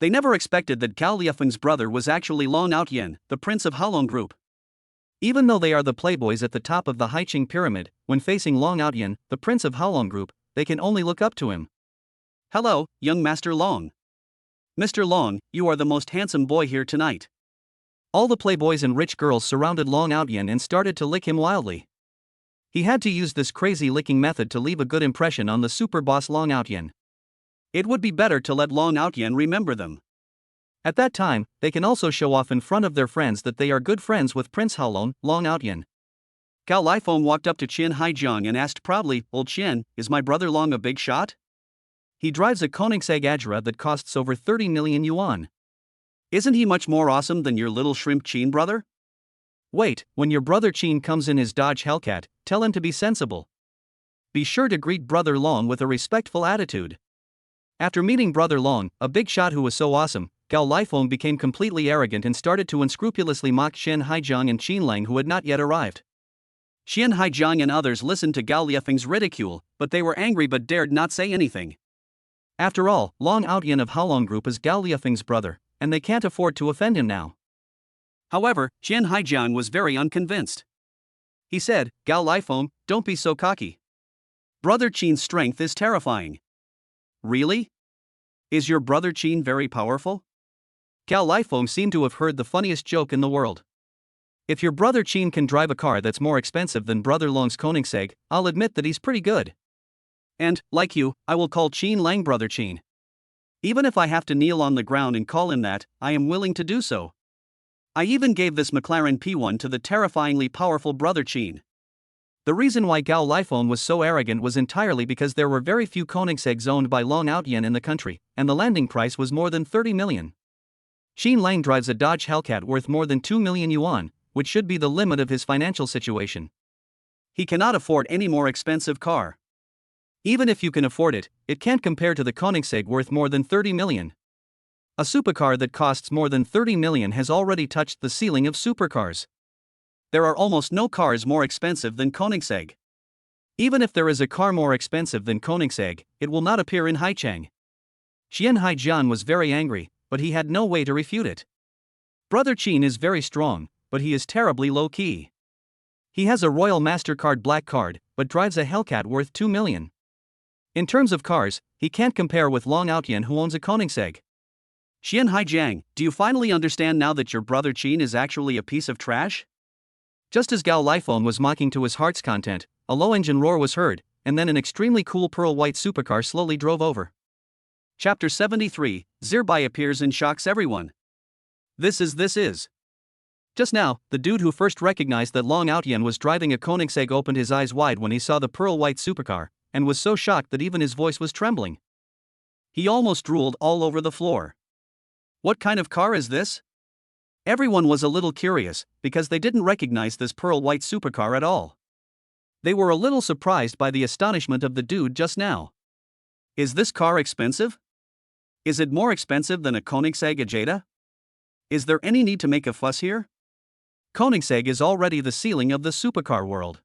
They never expected that Gao Lifeng's brother was actually Long Outyan, the prince of Haolong Group. Even though they are the playboys at the top of the Haicheng pyramid, when facing Long Outyan, the prince of Haolong Group, they can only look up to him. Hello, young Master Long. Mr. Long, you are the most handsome boy here tonight. All the playboys and rich girls surrounded Long Outyan and started to lick him wildly. He had to use this crazy licking method to leave a good impression on the super boss Long Outyan. It would be better to let Long Outyan remember them. At that time, they can also show off in front of their friends that they are good friends with Prince Haolong, Long Outyan. Gao Lifeng walked up to Qian Haijiang and asked proudly, Old Qian, is my brother Long a big shot? He drives a Koenigsegg Agera that costs over 30 million yuan. Isn't he much more awesome than your little shrimp Qin brother? Wait, when your brother Qin comes in his Dodge Hellcat, tell him to be sensible. Be sure to greet Brother Long with a respectful attitude. After meeting Brother Long, a big shot who was so awesome, Gao Lifeng became completely arrogant and started to unscrupulously mock Qian Haijiang and Qin Lang who had not yet arrived. Qian Haijiang and others listened to Gao Lifeng's ridicule, but they were angry but dared not say anything. After all, Long Outyan of Haolong Group is Gao Lifeng's brother, and they can't afford to offend him now. However, Qian Haijiang was very unconvinced. He said, Gao Lifeng, don't be so cocky. Brother Qin's strength is terrifying. Really? Is your brother Qin very powerful? Gao Lifeng seemed to have heard the funniest joke in the world. If your brother Qin can drive a car that's more expensive than brother Long's Koenigsegg, I'll admit that he's pretty good. And, like you, I will call Qin Lang brother Qin. Even if I have to kneel on the ground and call him that, I am willing to do so. I even gave this McLaren P1 to the terrifyingly powerful brother Qin. The reason why Gao Lifeng was so arrogant was entirely because there were very few Koenigseggs owned by Long Outyen in the country, and the landing price was more than 30 million. Qin Lang drives a Dodge Hellcat worth more than 2 million yuan, which should be the limit of his financial situation. He cannot afford any more expensive car. Even if you can afford it, it can't compare to the Koenigsegg worth more than 30 million. A supercar that costs more than 30 million has already touched the ceiling of supercars. There are almost no cars more expensive than Koenigsegg. Even if there is a car more expensive than Koenigsegg, it will not appear in Haichang. Xian Haijian was very angry, but he had no way to refute it. Brother Qin is very strong, but he is terribly low-key. He has a Royal MasterCard black card, but drives a Hellcat worth 2 million. In terms of cars, he can't compare with Long Outyen who owns a Koenigsegg. Xian Haijiang, do you finally understand now that your brother Qin is actually a piece of trash? Just as Gao Lifeng was mocking to his heart's content, a low-engine roar was heard, and then an extremely cool pearl-white supercar slowly drove over. Chapter 73, Zirbai appears and shocks everyone. This is. Just now, the dude who first recognized that Long Outyen was driving a Koenigsegg opened his eyes wide when he saw the pearl-white supercar, and was so shocked that even his voice was trembling. He almost drooled all over the floor. What kind of car is this? Everyone was a little curious, because they didn't recognize this pearl-white supercar at all. They were a little surprised by the astonishment of the dude just now. Is this car expensive? Is it more expensive than a Koenigsegg Ajeda? Is there any need to make a fuss here? Koenigsegg is already the ceiling of the supercar world.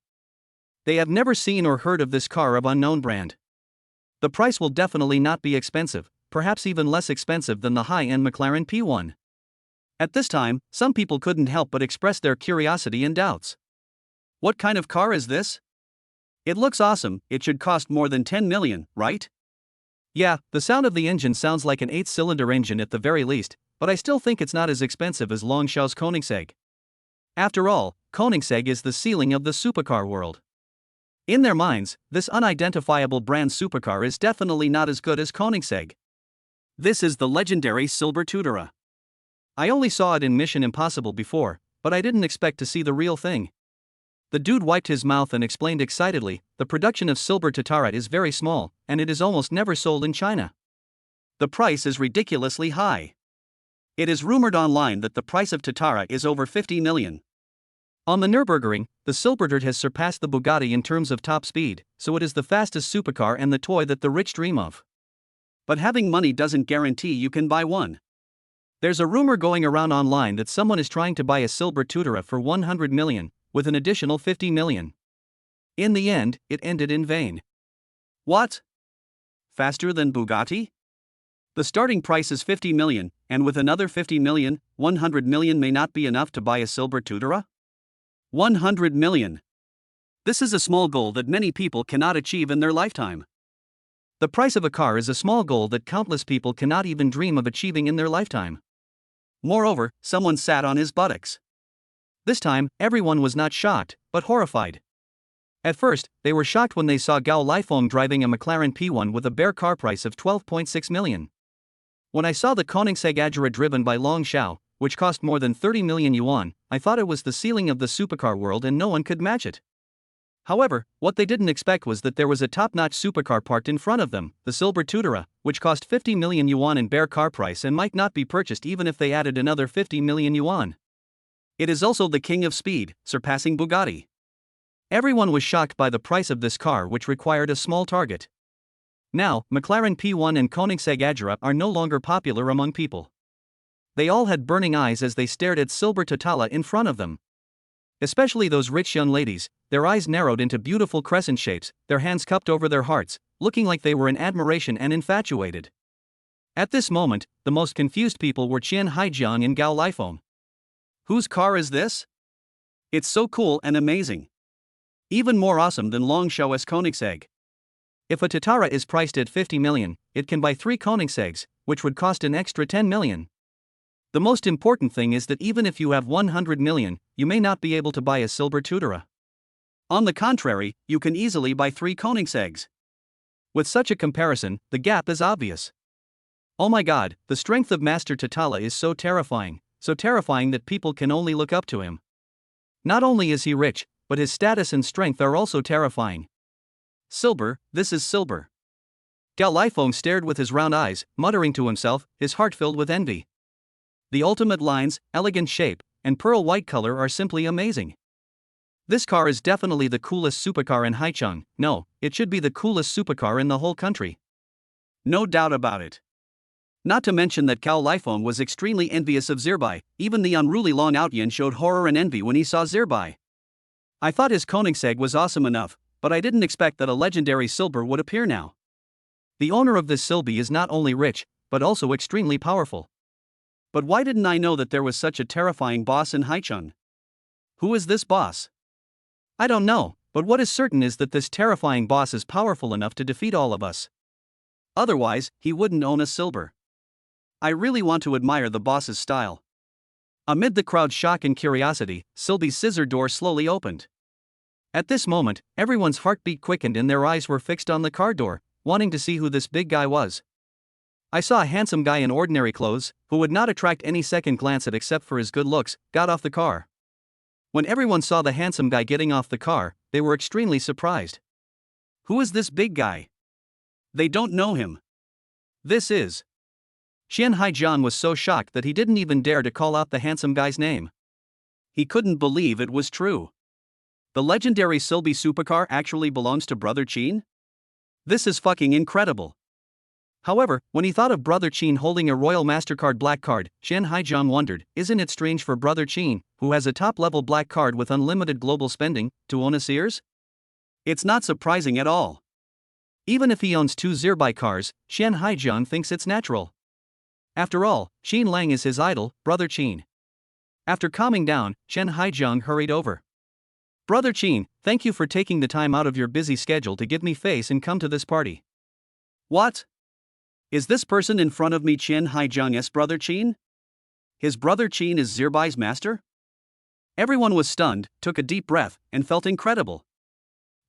They have never seen or heard of this car of unknown brand. The price will definitely not be expensive, perhaps even less expensive than the high-end McLaren P1. At this time, some people couldn't help but express their curiosity and doubts. What kind of car is this? It looks awesome, it should cost more than 10 million, right? Yeah, the sound of the engine sounds like an 8-cylinder engine at the very least, but I still think it's not as expensive as Longshau's Koenigsegg. After all, Koenigsegg is the ceiling of the supercar world. In their minds, this unidentifiable brand supercar is definitely not as good as Koenigsegg. This is the legendary Silber Tutura. I only saw it in Mission Impossible before, but I didn't expect to see the real thing. The dude wiped his mouth and explained excitedly, the production of Silber Tutura is very small, and it is almost never sold in China. The price is ridiculously high. It is rumored online that the price of Tutura is over 50 million. On the Nürburgring, the Silberturt has surpassed the Bugatti in terms of top speed, so it is the fastest supercar and the toy that the rich dream of. But having money doesn't guarantee you can buy one. There's a rumor going around online that someone is trying to buy a Silber Tutura for 100 million, with an additional 50 million. In the end, it ended in vain. What? Faster than Bugatti? The starting price is 50 million, and with another 50 million, 100 million may not be enough to buy a Silber Tutura? 100 million. This is a small goal that many people cannot achieve in their lifetime. The price of a car is a small goal that countless people cannot even dream of achieving in their lifetime. Moreover, someone sat on his buttocks. This time, everyone was not shocked, but horrified. At first, they were shocked when they saw Gao Lifeng driving a McLaren P1 with a bare car price of 12.6 million. When I saw the Koenigsegg Agera driven by Long Shao, which cost more than 30 million yuan, I thought it was the ceiling of the supercar world and no one could match it. However, what they didn't expect was that there was a top-notch supercar parked in front of them, the Silber Tutura, which cost 50 million yuan in bare car price and might not be purchased even if they added another 50 million yuan. It is also the king of speed, surpassing Bugatti. Everyone was shocked by the price of this car, which required a small target. Now, McLaren P1 and Koenigsegg Agera are no longer popular among people. They all had burning eyes as they stared at Silber Tutura in front of them. Especially those rich young ladies, their eyes narrowed into beautiful crescent shapes, their hands cupped over their hearts, looking like they were in admiration and infatuated. At this moment, the most confused people were Qian Haijiang and Gao Lifeng. Whose car is this? It's so cool and amazing. Even more awesome than Longshau's Koenigsegg. If a Tatara is priced at 50 million, it can buy 3 Koenigsegg's, which would cost an extra 10 million. The most important thing is that even if you have 100 million, you may not be able to buy a silver Tutara. On the contrary, you can easily buy 3 Koenigsegg's. With such a comparison, the gap is obvious. Oh my god, the strength of Master Tatala is so terrifying that people can only look up to him. Not only is he rich, but his status and strength are also terrifying. Silver, this is silver. Gao Lifeng stared with his round eyes, muttering to himself, his heart filled with envy. The ultimate lines, elegant shape, and pearl white color are simply amazing. This car is definitely the coolest supercar in Haicheng. No, it should be the coolest supercar in the whole country. No doubt about it. Not to mention that Gao Lifeng was extremely envious of Zirbai. Even the unruly Long Outyan showed horror and envy when he saw Zirbai. I thought his Koenigsegg was awesome enough, but I didn't expect that a legendary silver would appear now. The owner of this Silby is not only rich, but also extremely powerful. But why didn't I know that there was such a terrifying boss in Haicheng? Who is this boss? I don't know, but what is certain is that this terrifying boss is powerful enough to defeat all of us. Otherwise, he wouldn't own a silver. I really want to admire the boss's style. Amid the crowd's shock and curiosity, Silby's scissor door slowly opened. At this moment, everyone's heartbeat quickened and their eyes were fixed on the car door, wanting to see who this big guy was. I saw a handsome guy in ordinary clothes, who would not attract any second glance at except for his good looks, got off the car. When everyone saw the handsome guy getting off the car, they were extremely surprised. Who is this big guy? They don't know him. This is. Qian Haijian was so shocked that he didn't even dare to call out the handsome guy's name. He couldn't believe it was true. The legendary Silby supercar actually belongs to Brother Qin? This is fucking incredible. However, when he thought of Brother Qin holding a Royal MasterCard black card, Qian Haijian wondered, isn't it strange for Brother Qin, who has a top-level black card with unlimited global spending, to own a Sears? It's not surprising at all. Even if he owns 2 Zirbai cars, Qian Haijian thinks it's natural. After all, Qin Lang is his idol, Brother Qin. After calming down, Qian Haijian hurried over. Brother Qin, thank you for taking the time out of your busy schedule to give me face and come to this party. What? Is this person in front of me Qian Haijiang's Brother Qin? His Brother Qin is Zirbai's master? Everyone was stunned, took a deep breath, and felt incredible.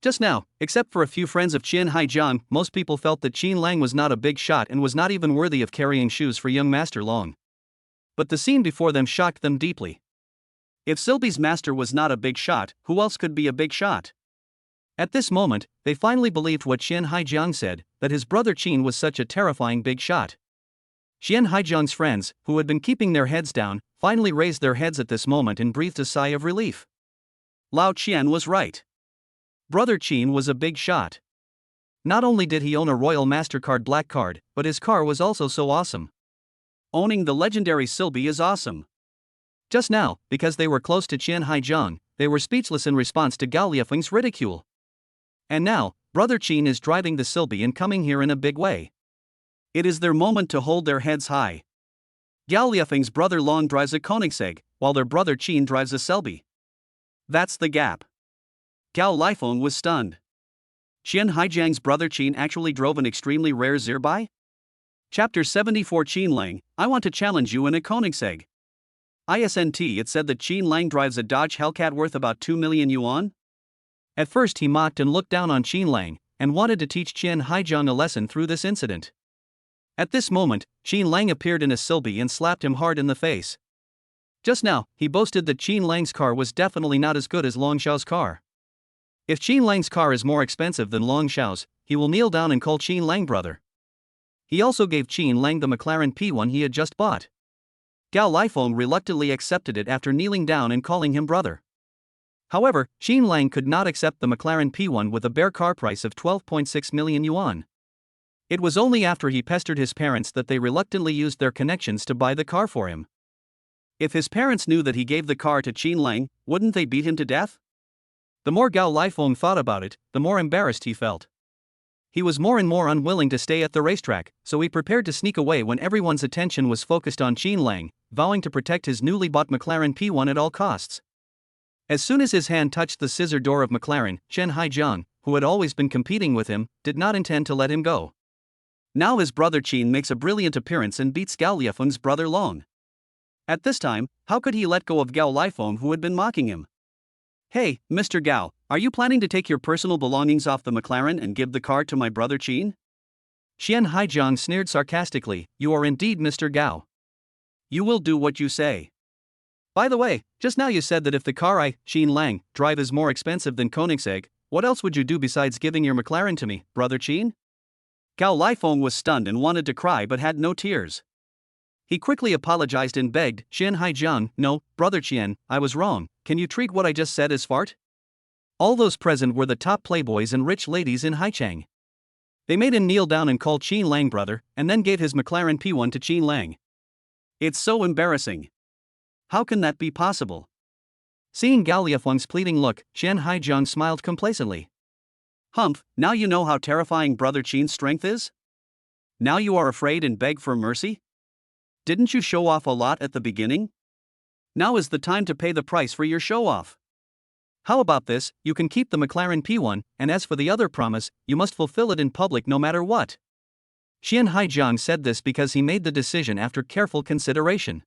Just now, except for a few friends of Qian Haijian, most people felt that Qin Lang was not a big shot and was not even worthy of carrying shoes for young Master Long. But the scene before them shocked them deeply. If Silby's master was not a big shot, who else could be a big shot? At this moment, they finally believed what Qian Haijiang said, that his brother Qin was such a terrifying big shot. Qian Haijiang's friends, who had been keeping their heads down, finally raised their heads at this moment and breathed a sigh of relief. Lao Qian was right. Brother Qin was a big shot. Not only did he own a Royal MasterCard black card, but his car was also so awesome. Owning the legendary Silby is awesome. Just now, because they were close to Qian Haijiang, they were speechless in response to Gao Liefeng's ridicule. And now, Brother Qin is driving the Silby and coming here in a big way. It is their moment to hold their heads high. Gao Liefeng's brother Long drives a Koenigsegg, while their brother Qin drives a Silby. That's the gap. Gao Lifeng was stunned. Qian Haijiang's brother Qin actually drove an extremely rare Zirbai? Chapter 74 Qin Lang, I want to challenge you in a Koenigsegg. ISNT It said that Qin Lang drives a Dodge Hellcat worth about 2 million yuan? At first he mocked and looked down on Qin Lang, and wanted to teach Qian Haijiang a lesson through this incident. At this moment, Qin Lang appeared in a Silby and slapped him hard in the face. Just now, he boasted that Qin Lang's car was definitely not as good as Long Xiao's car. If Qin Lang's car is more expensive than Long Xiao's, he will kneel down and call Qin Lang brother. He also gave Qin Lang the McLaren P1 he had just bought. Gao Lifeng reluctantly accepted it after kneeling down and calling him brother. However, Qin Lang could not accept the McLaren P1 with a bare car price of 12.6 million yuan. It was only after he pestered his parents that they reluctantly used their connections to buy the car for him. If his parents knew that he gave the car to Qin Lang, wouldn't they beat him to death? The more Gao Lifeng thought about it, the more embarrassed he felt. He was more and more unwilling to stay at the racetrack, so he prepared to sneak away when everyone's attention was focused on Qin Lang, vowing to protect his newly bought McLaren P1 at all costs. As soon as his hand touched the scissor door of McLaren, Qian Haijiang, who had always been competing with him, did not intend to let him go. Now his brother Qin makes a brilliant appearance and beats Gao Liefeng's brother Long. At this time, how could he let go of Gao Liefeng, who had been mocking him? "Hey, Mr. Gao, are you planning to take your personal belongings off the McLaren and give the car to my brother Qin?" Xian Haijiang sneered sarcastically, "You are indeed Mr. Gao. You will do what you say. By the way, just now you said that if the car I, Qin Lang, drive is more expensive than Koenigsegg, what else would you do besides giving your McLaren to me, brother Qin?" Gao Liefeng was stunned and wanted to cry but had no tears. He quickly apologized and begged, "Xian Haijiang, no, brother Qian, I was wrong, can you treat what I just said as fart?" All those present were the top playboys and rich ladies in Haichang. They made him kneel down and call Qin Lang brother, and then gave his McLaren P1 to Qin Lang. It's so embarrassing. How can that be possible? Seeing Gao Liefeng's pleading look, Xian Haijiang smiled complacently. "Humph, now you know how terrifying brother Qin's strength is? Now you are afraid and beg for mercy? Didn't you show off a lot at the beginning? Now is the time to pay the price for your show-off. How about this, you can keep the McLaren P1, and as for the other promise, you must fulfill it in public no matter what." Xian Haijiang said this because he made the decision after careful consideration.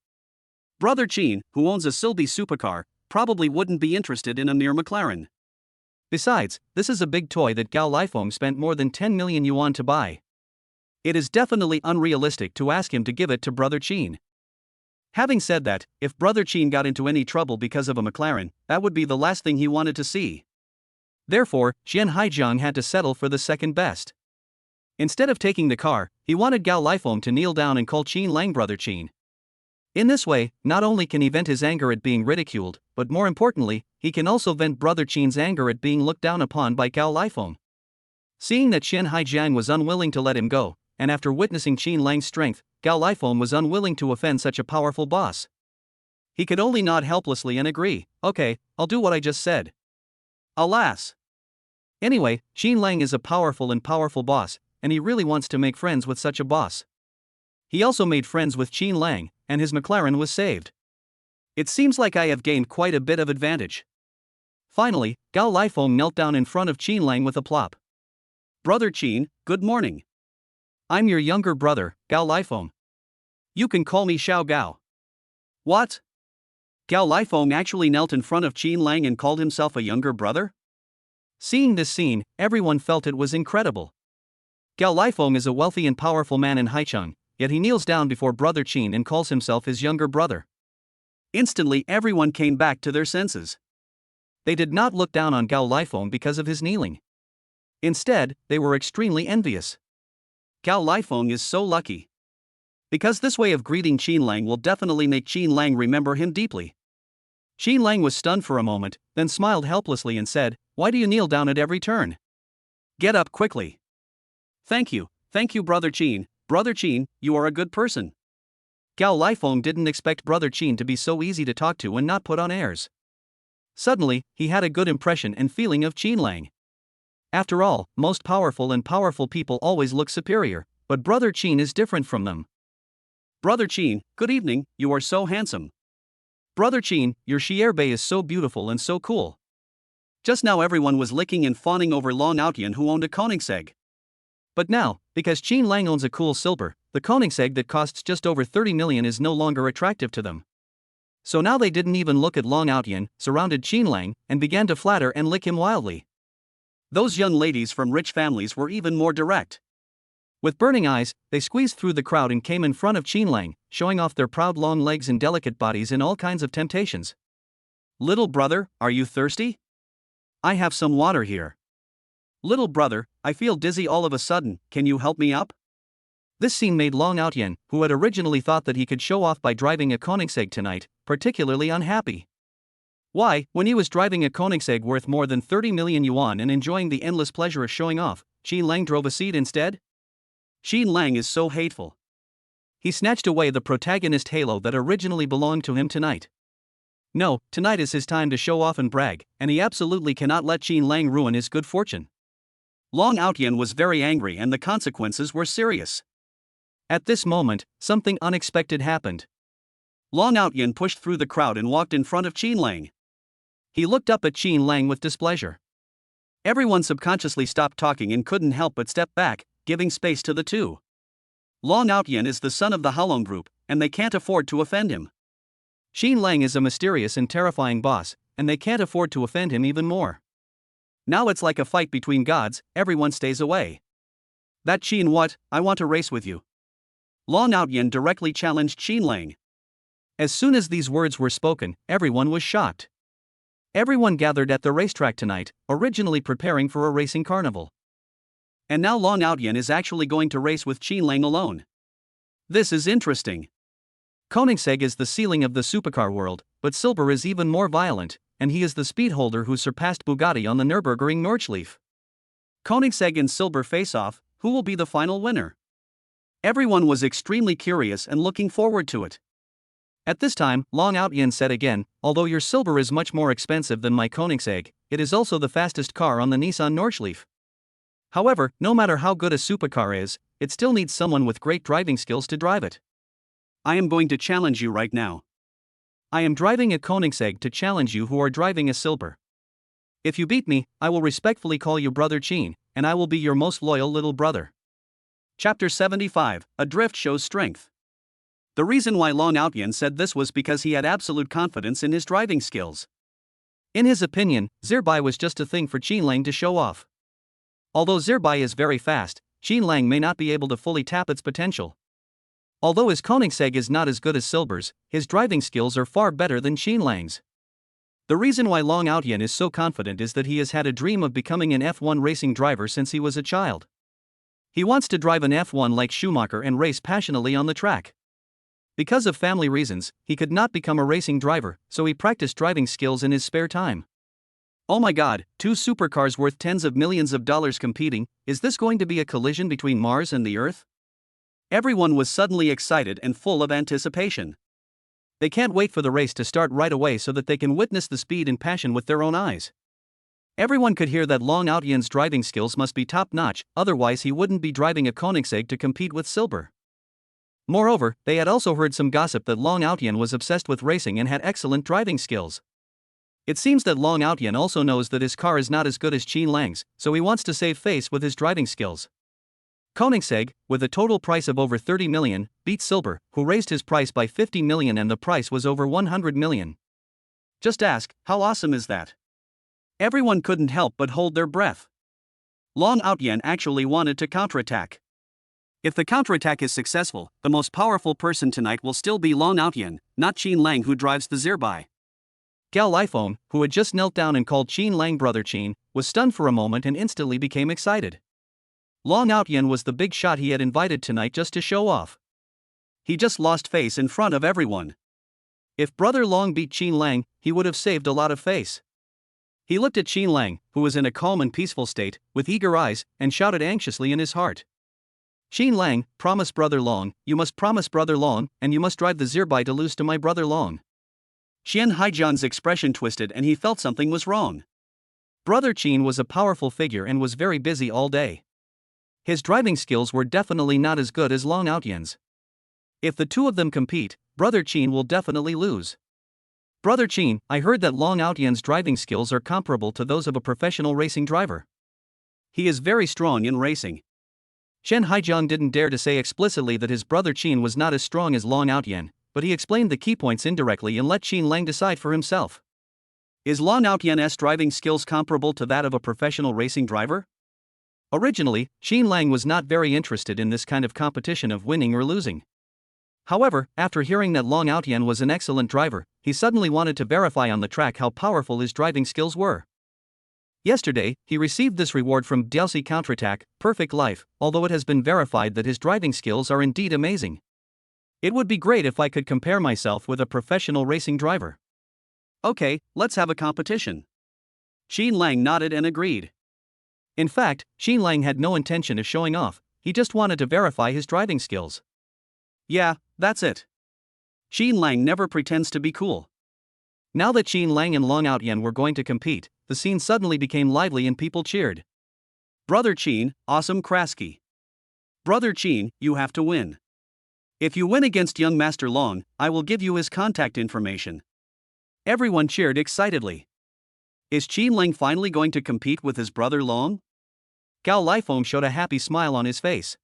Brother Qin, who owns a Silby supercar, probably wouldn't be interested in a mere McLaren. Besides, this is a big toy that Gao Liefeng spent more than 10 million yuan to buy. It is definitely unrealistic to ask him to give it to brother Qin. Having said that, if brother Qin got into any trouble because of a McLaren, that would be the last thing he wanted to see. Therefore, Xian Haijiang had to settle for the second best. Instead of taking the car, he wanted Gao Liefeng to kneel down and call Qin Lang brother Qin. In this way, not only can he vent his anger at being ridiculed, but more importantly, he can also vent brother Qin's anger at being looked down upon by Gao Liefeng. Seeing that Xian Haijiang was unwilling to let him go, and after witnessing Qin Lang's strength, Gao Liefeng was unwilling to offend such a powerful boss. He could only nod helplessly and agree, "Okay, I'll do what I just said." Alas! Anyway, Qin Lang is a powerful boss, and he really wants to make friends with such a boss. He also made friends with Qin Lang, and his McLaren was saved. It seems like I have gained quite a bit of advantage. Finally, Gao Liefeng knelt down in front of Qin Lang with a plop. "Brother Qin, good morning. I'm your younger brother, Gao Liefeng. You can call me Xiao Gao." What? Gao Liefeng actually knelt in front of Qin Lang and called himself a younger brother? Seeing this scene, everyone felt it was incredible. Gao Liefeng is a wealthy and powerful man in Haicheng, yet he kneels down before brother Qin and calls himself his younger brother. Instantly everyone came back to their senses. They did not look down on Gao Liefeng because of his kneeling. Instead, they were extremely envious. Gao Liefeng is so lucky. Because this way of greeting Qin Lang will definitely make Qin Lang remember him deeply. Qin Lang was stunned for a moment, then smiled helplessly and said, "Why do you kneel down at every turn? Get up quickly." Thank you, brother Qin. Brother Qin, you are a good person." Gao Liefeng didn't expect brother Qin to be so easy to talk to and not put on airs. Suddenly, he had a good impression and feeling of Qin Lang. After all, most powerful people always look superior, but brother Qin is different from them. "Brother Qin, good evening, you are so handsome. Brother Qin, your Xierbei is so beautiful and so cool." Just now everyone was licking and fawning over Long Outyan, who owned a Koenigsegg. But now, because Qin Lang owns a cool silver, the Koenigsegg that costs just over 30 million is no longer attractive to them. So now they didn't even look at Long Outyan, surrounded Qin Lang, and began to flatter and lick him wildly. Those young ladies from rich families were even more direct. With burning eyes, they squeezed through the crowd and came in front of Qin Lang, showing off their proud long legs and delicate bodies in all kinds of temptations. "Little brother, are you thirsty? I have some water here. Little brother, I feel dizzy all of a sudden, can you help me up?" This scene made Long Outyan, who had originally thought that he could show off by driving a Koenigsegg tonight, particularly unhappy. Why, when he was driving a Koenigsegg worth more than 30 million yuan and enjoying the endless pleasure of showing off, Qin Lang drove a seat instead? Qin Lang is so hateful. He snatched away the protagonist halo that originally belonged to him tonight. No, tonight is his time to show off and brag, and he absolutely cannot let Qin Lang ruin his good fortune. Long Outyan was very angry and the consequences were serious. At this moment, something unexpected happened. Long Outyan pushed through the crowd and walked in front of Qin Lang. He looked up at Qin Lang with displeasure. Everyone subconsciously stopped talking and couldn't help but step back, giving space to the two. Long Outyan is the son of the Halong group, and they can't afford to offend him. Xin Lang is a mysterious and terrifying boss, and they can't afford to offend him even more. Now it's like a fight between gods, everyone stays away. That Xin what, I want to race with you. Long Outyan directly challenged Xin Lang. As soon as these words were spoken, everyone was shocked. Everyone gathered at the racetrack tonight, originally preparing for a racing carnival. And now Long Outyan is actually going to race with Xin Lang alone. This is interesting. Koenigsegg is the ceiling of the supercar world, but Silber is even more violent, and he is the speed holder who surpassed Bugatti on the Nürburgring Nordschleife. Koenigsegg and Silber face off, who will be the final winner? Everyone was extremely curious and looking forward to it. At this time, Long Outyan said again, although your Silber is much more expensive than my Koenigsegg, it is also the fastest car on the Nissan Nordschleife. However, no matter how good a supercar is, it still needs someone with great driving skills to drive it. I am going to challenge you right now. I am driving a Koenigsegg to challenge you who are driving a Silber. If you beat me, I will respectfully call you Brother Chin, and I will be your most loyal little brother. Chapter 75, A Drift Shows Strength. The reason why Long Outyan said this was because he had absolute confidence in his driving skills. In his opinion, Zirbai was just a thing for Xin Lang to show off. Although Zirbai is very fast, Xin Lang may not be able to fully tap its potential. Although his Koenigsegg is not as good as Silber's, his driving skills are far better than Xin Lang's. The reason why Long Outyan is so confident is that he has had a dream of becoming an F1 racing driver since he was a child. He wants to drive an F1 like Schumacher and race passionately on the track. Because of family reasons, he could not become a racing driver, so he practiced driving skills in his spare time. Oh my god, two supercars worth tens of millions of dollars competing, is this going to be a collision between Mars and the Earth? Everyone was suddenly excited and full of anticipation. They can't wait for the race to start right away so that they can witness the speed and passion with their own eyes. Everyone could hear that Long Outyan's driving skills must be top-notch, otherwise he wouldn't be driving a Koenigsegg to compete with Silber. Moreover, they had also heard some gossip that Long Outyan was obsessed with racing and had excellent driving skills. It seems that Long Outyan also knows that his car is not as good as Xin Lang's, so he wants to save face with his driving skills. Koenigsegg, with a total price of over 30 million, beat Silber, who raised his price by 50 million and the price was over 100 million. Just ask, how awesome is that? Everyone couldn't help but hold their breath. Long Outyan actually wanted to counterattack. If the counterattack is successful, the most powerful person tonight will still be Long Outyan, not Xin Lang who drives the Zirbai. Gal Lifeon, who had just knelt down and called Xin Lang Brother Chin, was stunned for a moment and instantly became excited. Long Outyan was the big shot he had invited tonight just to show off. He just lost face in front of everyone. If Brother Long beat Xin Lang, he would have saved a lot of face. He looked at Xin Lang, who was in a calm and peaceful state, with eager eyes, and shouted anxiously in his heart. Xin Lang, promise Brother Long, you must promise Brother Long, and you must drive the Zirbai to lose to my Brother Long. Xian Haijian's expression twisted and he felt something was wrong. Brother Chin was a powerful figure and was very busy all day. His driving skills were definitely not as good as Long Outyan's. If the two of them compete, Brother Chin will definitely lose. Brother Chin, I heard that Long Outyan's driving skills are comparable to those of a professional racing driver. He is very strong in racing. Shen Haijiang didn't dare to say explicitly that his brother Chin was not as strong as Long Outyan, but he explained the key points indirectly and let Xin Lang decide for himself. Is Long Outyan's driving skills comparable to that of a professional racing driver? Originally, Xin Lang was not very interested in this kind of competition of winning or losing. However, after hearing that Long Outyan was an excellent driver, he suddenly wanted to verify on the track how powerful his driving skills were. Yesterday, he received this reward from DLC Counterattack, Perfect Life, although it has been verified that his driving skills are indeed amazing. It would be great if I could compare myself with a professional racing driver. Okay, let's have a competition. Xin Lang nodded and agreed. In fact, Xin Lang had no intention of showing off, he just wanted to verify his driving skills. Yeah, that's it. Xin Lang never pretends to be cool. Now that Xin Lang and Long Outyan were going to compete, the scene suddenly became lively and people cheered. Brother Chin, awesome Krasky. Brother Chin, you have to win. If you win against young Master Long, I will give you his contact information. Everyone cheered excitedly. Is Qin Lang finally going to compete with his brother Long? Gao Lifeng showed a happy smile on his face.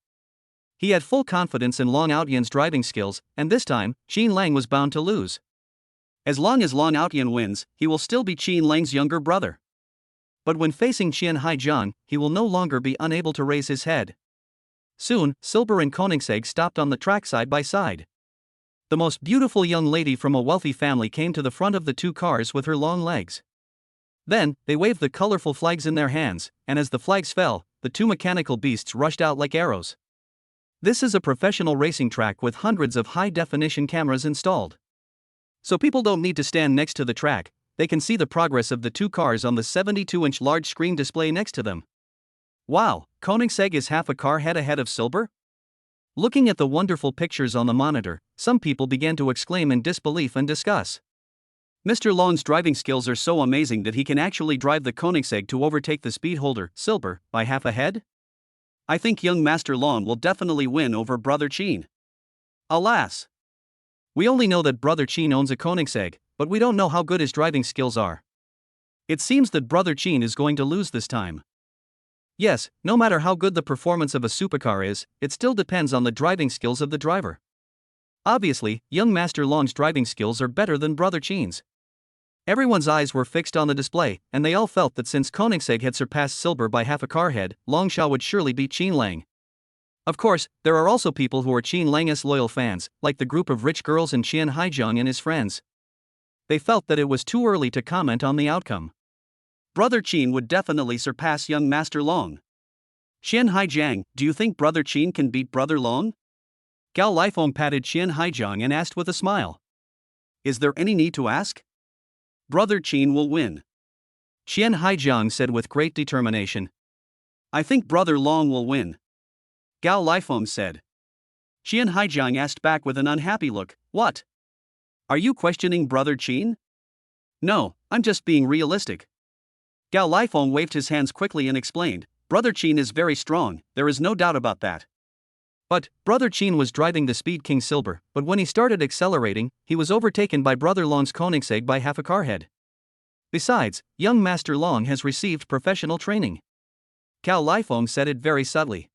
He had full confidence in Long Outyan's driving skills, and this time, Qin Lang was bound to lose. As long as Long Outyan wins, he will still be Qin Lang's younger brother. But when facing Qian Haijiang, he will no longer be unable to raise his head. Soon, Silber and Koenigsegg stopped on the track side by side. The most beautiful young lady from a wealthy family came to the front of the two cars with her long legs. Then, they waved the colorful flags in their hands, and as the flags fell, the two mechanical beasts rushed out like arrows. This is a professional racing track with hundreds of high-definition cameras installed. So people don't need to stand next to the track, they can see the progress of the two cars on the 72-inch large screen display next to them. Wow, Koenigsegg is half a car head ahead of Silber? Looking at the wonderful pictures on the monitor, some people began to exclaim in disbelief and discuss. Mr. Long's driving skills are so amazing that he can actually drive the Koenigsegg to overtake the speed holder, Silber, by half a head? I think young Master Long will definitely win over Brother Qin. Alas! We only know that Brother Qin owns a Koenigsegg, but we don't know how good his driving skills are. It seems that Brother Qin is going to lose this time. Yes, no matter how good the performance of a supercar is, it still depends on the driving skills of the driver. Obviously, young Master Long's driving skills are better than Brother Qin's. Everyone's eyes were fixed on the display, and they all felt that since Koenigsegg had surpassed Silber by half a car head, Longsha would surely beat Qin Lang. Of course, there are also people who are Qin Lang's loyal fans, like the group of rich girls and Qian Haijiang and his friends. They felt that it was too early to comment on the outcome. Brother Qin would definitely surpass young Master Long. Qian Haijiang, do you think Brother Qin can beat Brother Long? Gao Lifeng patted Qian Haijiang and asked with a smile. Is there any need to ask? Brother Qin will win. Qian Haijiang said with great determination. I think Brother Long will win. Gao Lifeng said. Qian Haijiang asked back with an unhappy look, what? Are you questioning Brother Qin? No, I'm just being realistic. Gao Lifeng waved his hands quickly and explained, Brother Qin is very strong, there is no doubt about that. But, Brother Qin was driving the Speed King Silber, but when he started accelerating, he was overtaken by Brother Long's Koenigsegg by half a car head. Besides, young Master Long has received professional training. Gao Lifeng said it very subtly.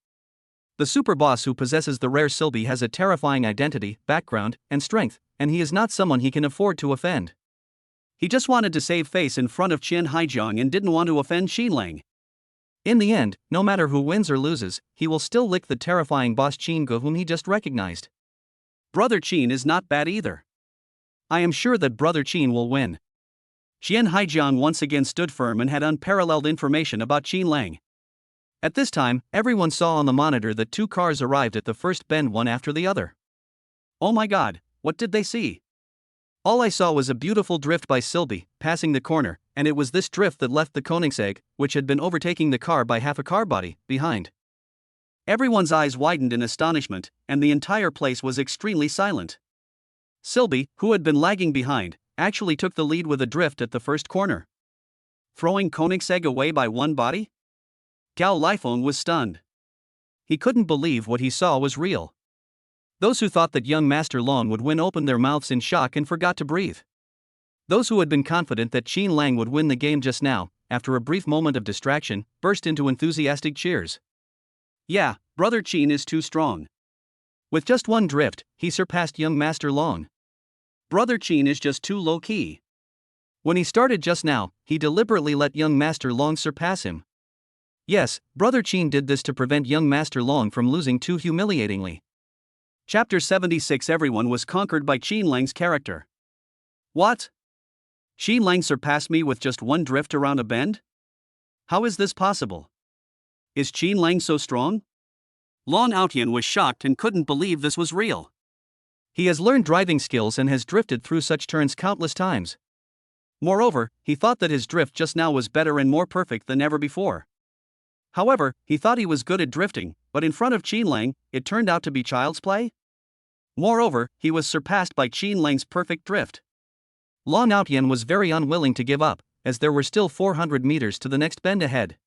The super boss who possesses the rare Silby has a terrifying identity, background, and strength, and he is not someone he can afford to offend. He just wanted to save face in front of Qian Haijiang and didn't want to offend Qin Lang. In the end, no matter who wins or loses, he will still lick the terrifying boss Qin Ge whom he just recognized. Brother Qin is not bad either. I am sure that Brother Qin will win. Qian Haijiang once again stood firm and had unparalleled information about Qin Lang. At this time, everyone saw on the monitor that two cars arrived at the first bend one after the other. Oh my god, what did they see? All I saw was a beautiful drift by Silby, passing the corner, and it was this drift that left the Koenigsegg, which had been overtaking the car by half a car body, behind. Everyone's eyes widened in astonishment, and the entire place was extremely silent. Silby, who had been lagging behind, actually took the lead with a drift at the first corner. Throwing Koenigsegg away by one body? Gao Lifeng was stunned. He couldn't believe what he saw was real. Those who thought that young Master Long would win opened their mouths in shock and forgot to breathe. Those who had been confident that Qin Lang would win the game just now, after a brief moment of distraction, burst into enthusiastic cheers. Yeah, Brother Qin is too strong. With just one drift, he surpassed young Master Long. Brother Qin is just too low-key. When he started just now, he deliberately let young Master Long surpass him. Yes, Brother Qin did this to prevent young Master Long from losing too humiliatingly. Chapter 76. Everyone was conquered by Qin Lang's character. What? Qin Lang surpassed me with just one drift around a bend? How is this possible? Is Qin Lang so strong? Long Outyan was shocked and couldn't believe this was real. He has learned driving skills and has drifted through such turns countless times. Moreover, he thought that his drift just now was better and more perfect than ever before. However, he thought he was good at drifting, but in front of Qin Lang, it turned out to be child's play? Moreover, he was surpassed by Qin Lang's perfect drift. Long Outyan was very unwilling to give up, as there were still 400 meters to the next bend ahead.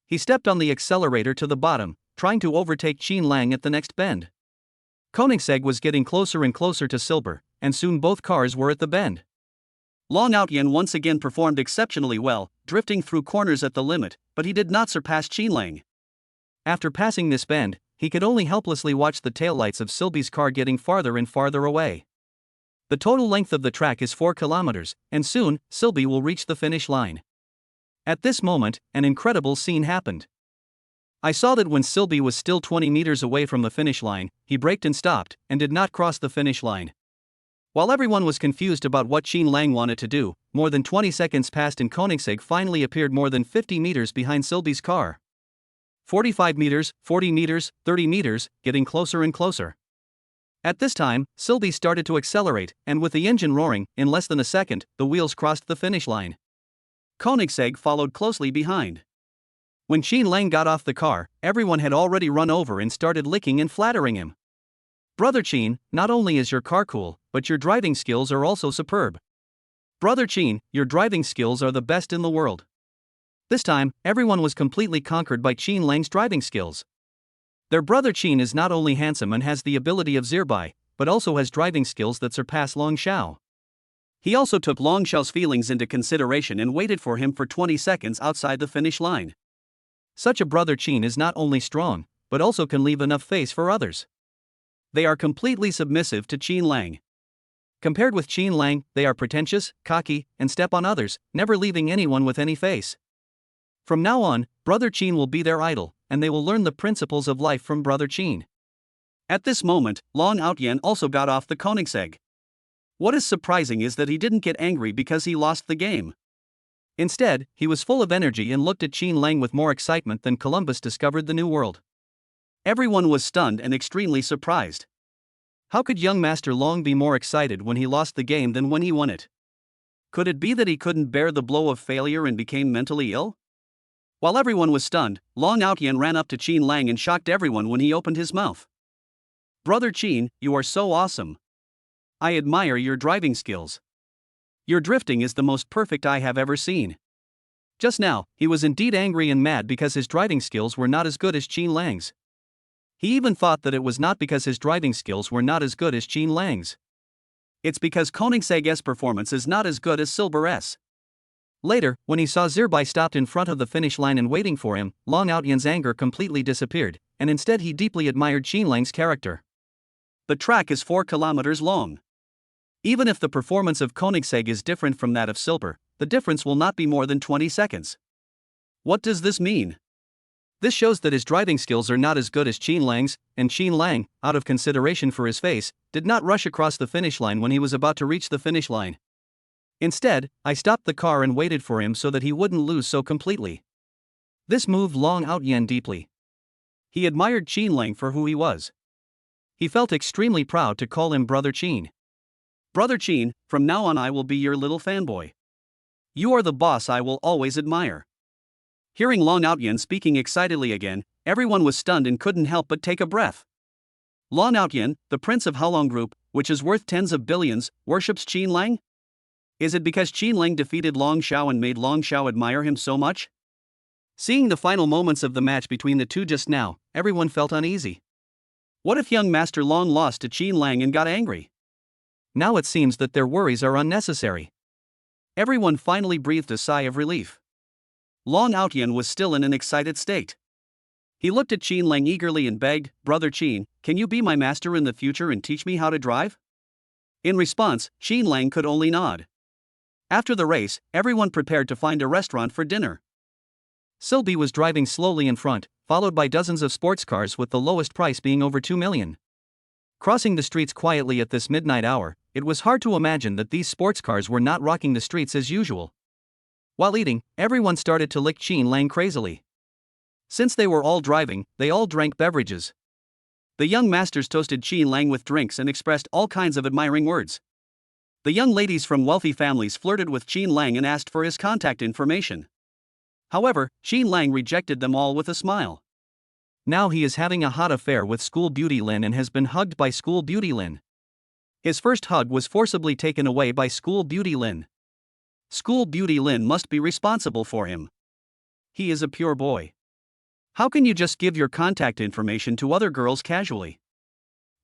He stepped on the accelerator to the bottom, trying to overtake Qin Lang at the next bend. Koenigsegg was getting closer and closer to Silber, and soon both cars were at the bend. Long Outyan once again performed exceptionally well, drifting through corners at the limit, but he did not surpass Qinlang. After passing this bend, he could only helplessly watch the taillights of Silby's car getting farther and farther away. The total length of the track is 4 kilometers, and soon, Silby will reach the finish line. At this moment, an incredible scene happened. I saw that when Silby was still 20 meters away from the finish line, he braked and stopped, and did not cross the finish line. While everyone was confused about what Qinlang wanted to do, more than 20 seconds passed and Koenigsegg finally appeared more than 50 meters behind Silby's car. 45 meters, 40 meters, 30 meters, getting closer and closer. At this time, Silby started to accelerate, and with the engine roaring, in less than a second, the wheels crossed the finish line. Koenigsegg followed closely behind. When Qinlang got off the car, everyone had already run over and started licking and flattering him. Brother Qin, not only is your car cool, but your driving skills are also superb. Brother Qin, your driving skills are the best in the world. This time, everyone was completely conquered by Qinlang's driving skills. Their brother Qin is not only handsome and has the ability of Zirbai, but also has driving skills that surpass Long Xiao. He also took Long Xiao's feelings into consideration and waited for him for 20 seconds outside the finish line. Such a brother Qin is not only strong, but also can leave enough face for others. They are completely submissive to Qinlang. Compared with Qinlang, they are pretentious, cocky, and step on others, never leaving anyone with any face. From now on, Brother Qin will be their idol, and they will learn the principles of life from Brother Qin. At this moment, Long Outyan also got off the Koenigsegg. What is surprising is that he didn't get angry because he lost the game. Instead, he was full of energy and looked at Qinlang with more excitement than Columbus discovered the New World. Everyone was stunned and extremely surprised. How could young Master Long be more excited when he lost the game than when he won it? Could it be that he couldn't bear the blow of failure and became mentally ill? While everyone was stunned, Long Outyan ran up to Qinlang and shocked everyone when he opened his mouth. Brother Qin, you are so awesome. I admire your driving skills. Your drifting is the most perfect I have ever seen. Just now, he was indeed angry and mad because his driving skills were not as good as Qinlang's. He even thought that it was not because his driving skills were not as good as Qinlang's. It's because Koenigsegg's performance is not as good as Silber's. Later, when he saw Zirbai stopped in front of the finish line and waiting for him, Long Outyan's anger completely disappeared, and instead he deeply admired Qinlang's character. The track is 4 kilometers long. Even if the performance of Koenigsegg is different from that of Silber, the difference will not be more than 20 seconds. What does this mean? This shows that his driving skills are not as good as Qinlang's, and Qinlang, out of consideration for his face, did not rush across the finish line when he was about to reach the finish line. Instead, I stopped the car and waited for him so that he wouldn't lose so completely. This moved Long Outyan deeply. He admired Qinlang for who he was. He felt extremely proud to call him Brother Qin. Brother Qin, from now on I will be your little fanboy. You are the boss I will always admire. Hearing Long Outyan speaking excitedly again, everyone was stunned and couldn't help but take a breath. Long Outyan, the prince of Halong Group, which is worth tens of billions, worships Qinlang? Is it because Qinlang defeated Long Xiao and made Long Xiao admire him so much? Seeing the final moments of the match between the two just now, everyone felt uneasy. What if young Master Long lost to Qinlang and got angry? Now it seems that their worries are unnecessary. Everyone finally breathed a sigh of relief. Long Outyan was still in an excited state. He looked at Qinlang eagerly and begged, Brother Qin, can you be my master in the future and teach me how to drive? In response, Qinlang could only nod. After the race, everyone prepared to find a restaurant for dinner. Silby was driving slowly in front, followed by dozens of sports cars with the lowest price being over 2 million. Crossing the streets quietly at this midnight hour, it was hard to imagine that these sports cars were not rocking the streets as usual. While eating, everyone started to lick Qinlang crazily. Since they were all driving, they all drank beverages. The young masters toasted Qinlang with drinks and expressed all kinds of admiring words. The young ladies from wealthy families flirted with Qinlang and asked for his contact information. However, Qinlang rejected them all with a smile. Now he is having a hot affair with School Beauty Lin and has been hugged by School Beauty Lin. His first hug was forcibly taken away by School Beauty Lin. School Beauty Lin must be responsible for him. He is a pure boy. How can you just give your contact information to other girls casually?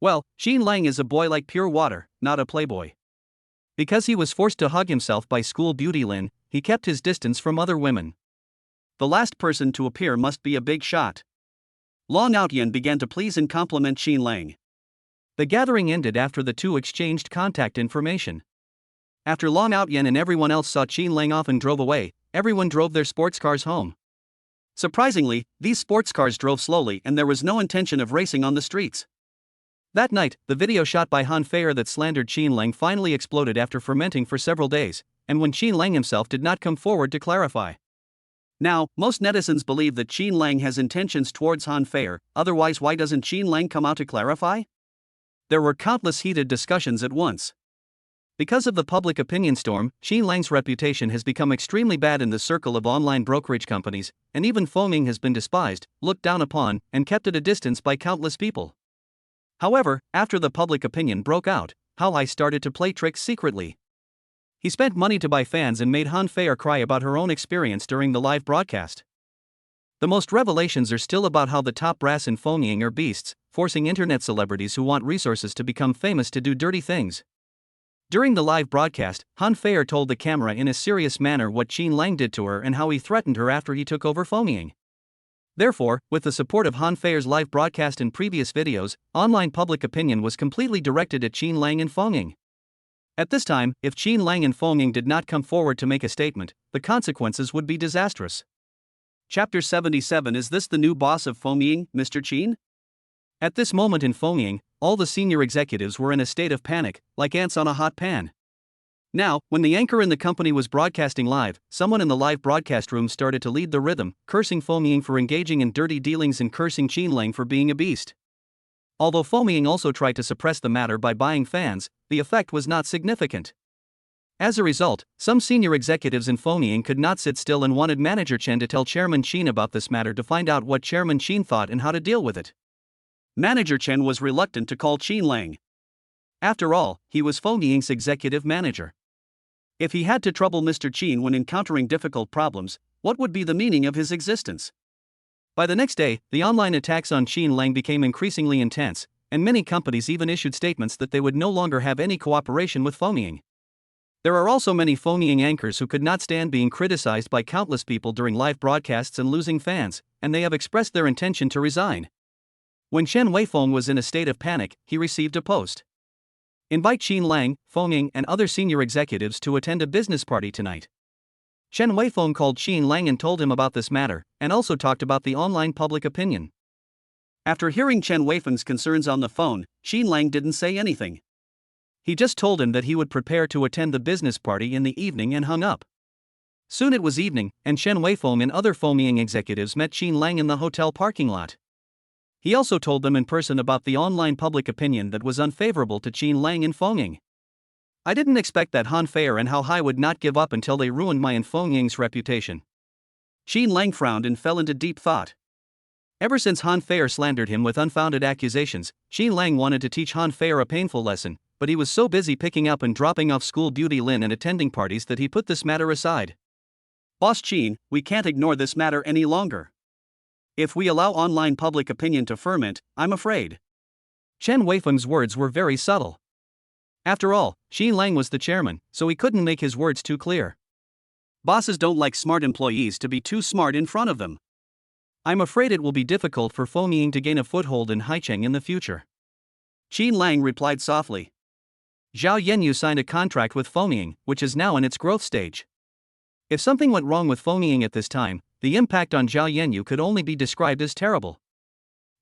Well, Qinlang is a boy like pure water, not a playboy. Because he was forced to hug himself by school beauty Lin, he kept his distance from other women. The last person to appear must be a big shot. Lin Yani began to please and compliment Qin Lang. The gathering ended after the two exchanged contact information. After Lin Yani and everyone else saw Qin Lang off and drove away, everyone drove their sports cars home. Surprisingly, these sports cars drove slowly and there was no intention of racing on the streets. That night, the video shot by Han Feier that slandered Qin Lang finally exploded after fermenting for several days, and when Qin Lang himself did not come forward to clarify. Now, most netizens believe that Qin Lang has intentions towards Han Feier, otherwise why doesn't Qin Lang come out to clarify? There were countless heated discussions at once. Because of the public opinion storm, Qin Lang's reputation has become extremely bad in the circle of online brokerage companies, and even Fengming has been despised, looked down upon, and kept at a distance by countless people. However, after the public opinion broke out, Hai started to play tricks secretly. He spent money to buy fans and made Han Feier cry about her own experience during the live broadcast. The most revelations are still about how the top brass in Fengming are beasts, forcing internet celebrities who want resources to become famous to do dirty things. During the live broadcast, Han Feier told the camera in a serious manner what Qin Lang did to her and how he threatened her after he took over Fengming. Therefore, with the support of Han Feier's live broadcast and previous videos, online public opinion was completely directed at Qin Lang and Fengming. At this time, if Qin Lang and Fengming did not come forward to make a statement, the consequences would be disastrous. Chapter 77. Is this the new boss of Fengming, Mr. Qin? At this moment in Fengming, all the senior executives were in a state of panic, like ants on a hot pan. Now, when the anchor in the company was broadcasting live, someone in the live broadcast room started to lead the rhythm, cursing Fengming for engaging in dirty dealings and cursing Qin Lang for being a beast. Although Fengming also tried to suppress the matter by buying fans, the effect was not significant. As a result, some senior executives in Fengming could not sit still and wanted Manager Chen to tell Chairman Qin about this matter to find out what Chairman Qin thought and how to deal with it. Manager Chen was reluctant to call Qin Lang. After all, he was Fengming's executive manager. If he had to trouble Mr. Qin when encountering difficult problems, what would be the meaning of his existence? By the next day, the online attacks on Qin Lang became increasingly intense, and many companies even issued statements that they would no longer have any cooperation with Fengming. There are also many Fengming anchors who could not stand being criticized by countless people during live broadcasts and losing fans, and they have expressed their intention to resign. When Chen Weifeng was in a state of panic, he received a post. Invite Qin Lang, Fengming and other senior executives to attend a business party tonight. Chen Weifeng called Qin Lang and told him about this matter, and also talked about the online public opinion. After hearing Chen Weifeng's concerns on the phone, Qin Lang didn't say anything. He just told him that he would prepare to attend the business party in the evening and hung up. Soon it was evening, and Chen Weifeng and other Fengming executives met Qin Lang in the hotel parking lot. He also told them in person about the online public opinion that was unfavorable to Qin Lang and Fengming. I didn't expect that Han Feier and Hai would not give up until they ruined my and Fengming's reputation. Qin Lang frowned and fell into deep thought. Ever since Han Feier slandered him with unfounded accusations, Qin Lang wanted to teach Han Feier a painful lesson, but he was so busy picking up and dropping off school beauty Lin and attending parties that he put this matter aside. Boss Qin, we can't ignore this matter any longer. If we allow online public opinion to ferment, I'm afraid. Chen Weifeng's words were very subtle. After all, Qin Lang was the chairman, so he couldn't make his words too clear. Bosses don't like smart employees to be too smart in front of them. I'm afraid it will be difficult for Fengming to gain a foothold in Haicheng in the future. Qin Lang replied softly. Zhao Yanyu signed a contract with Fengming, which is now in its growth stage. If something went wrong with Fengming at this time, the impact on Zhao Yanyu could only be described as terrible.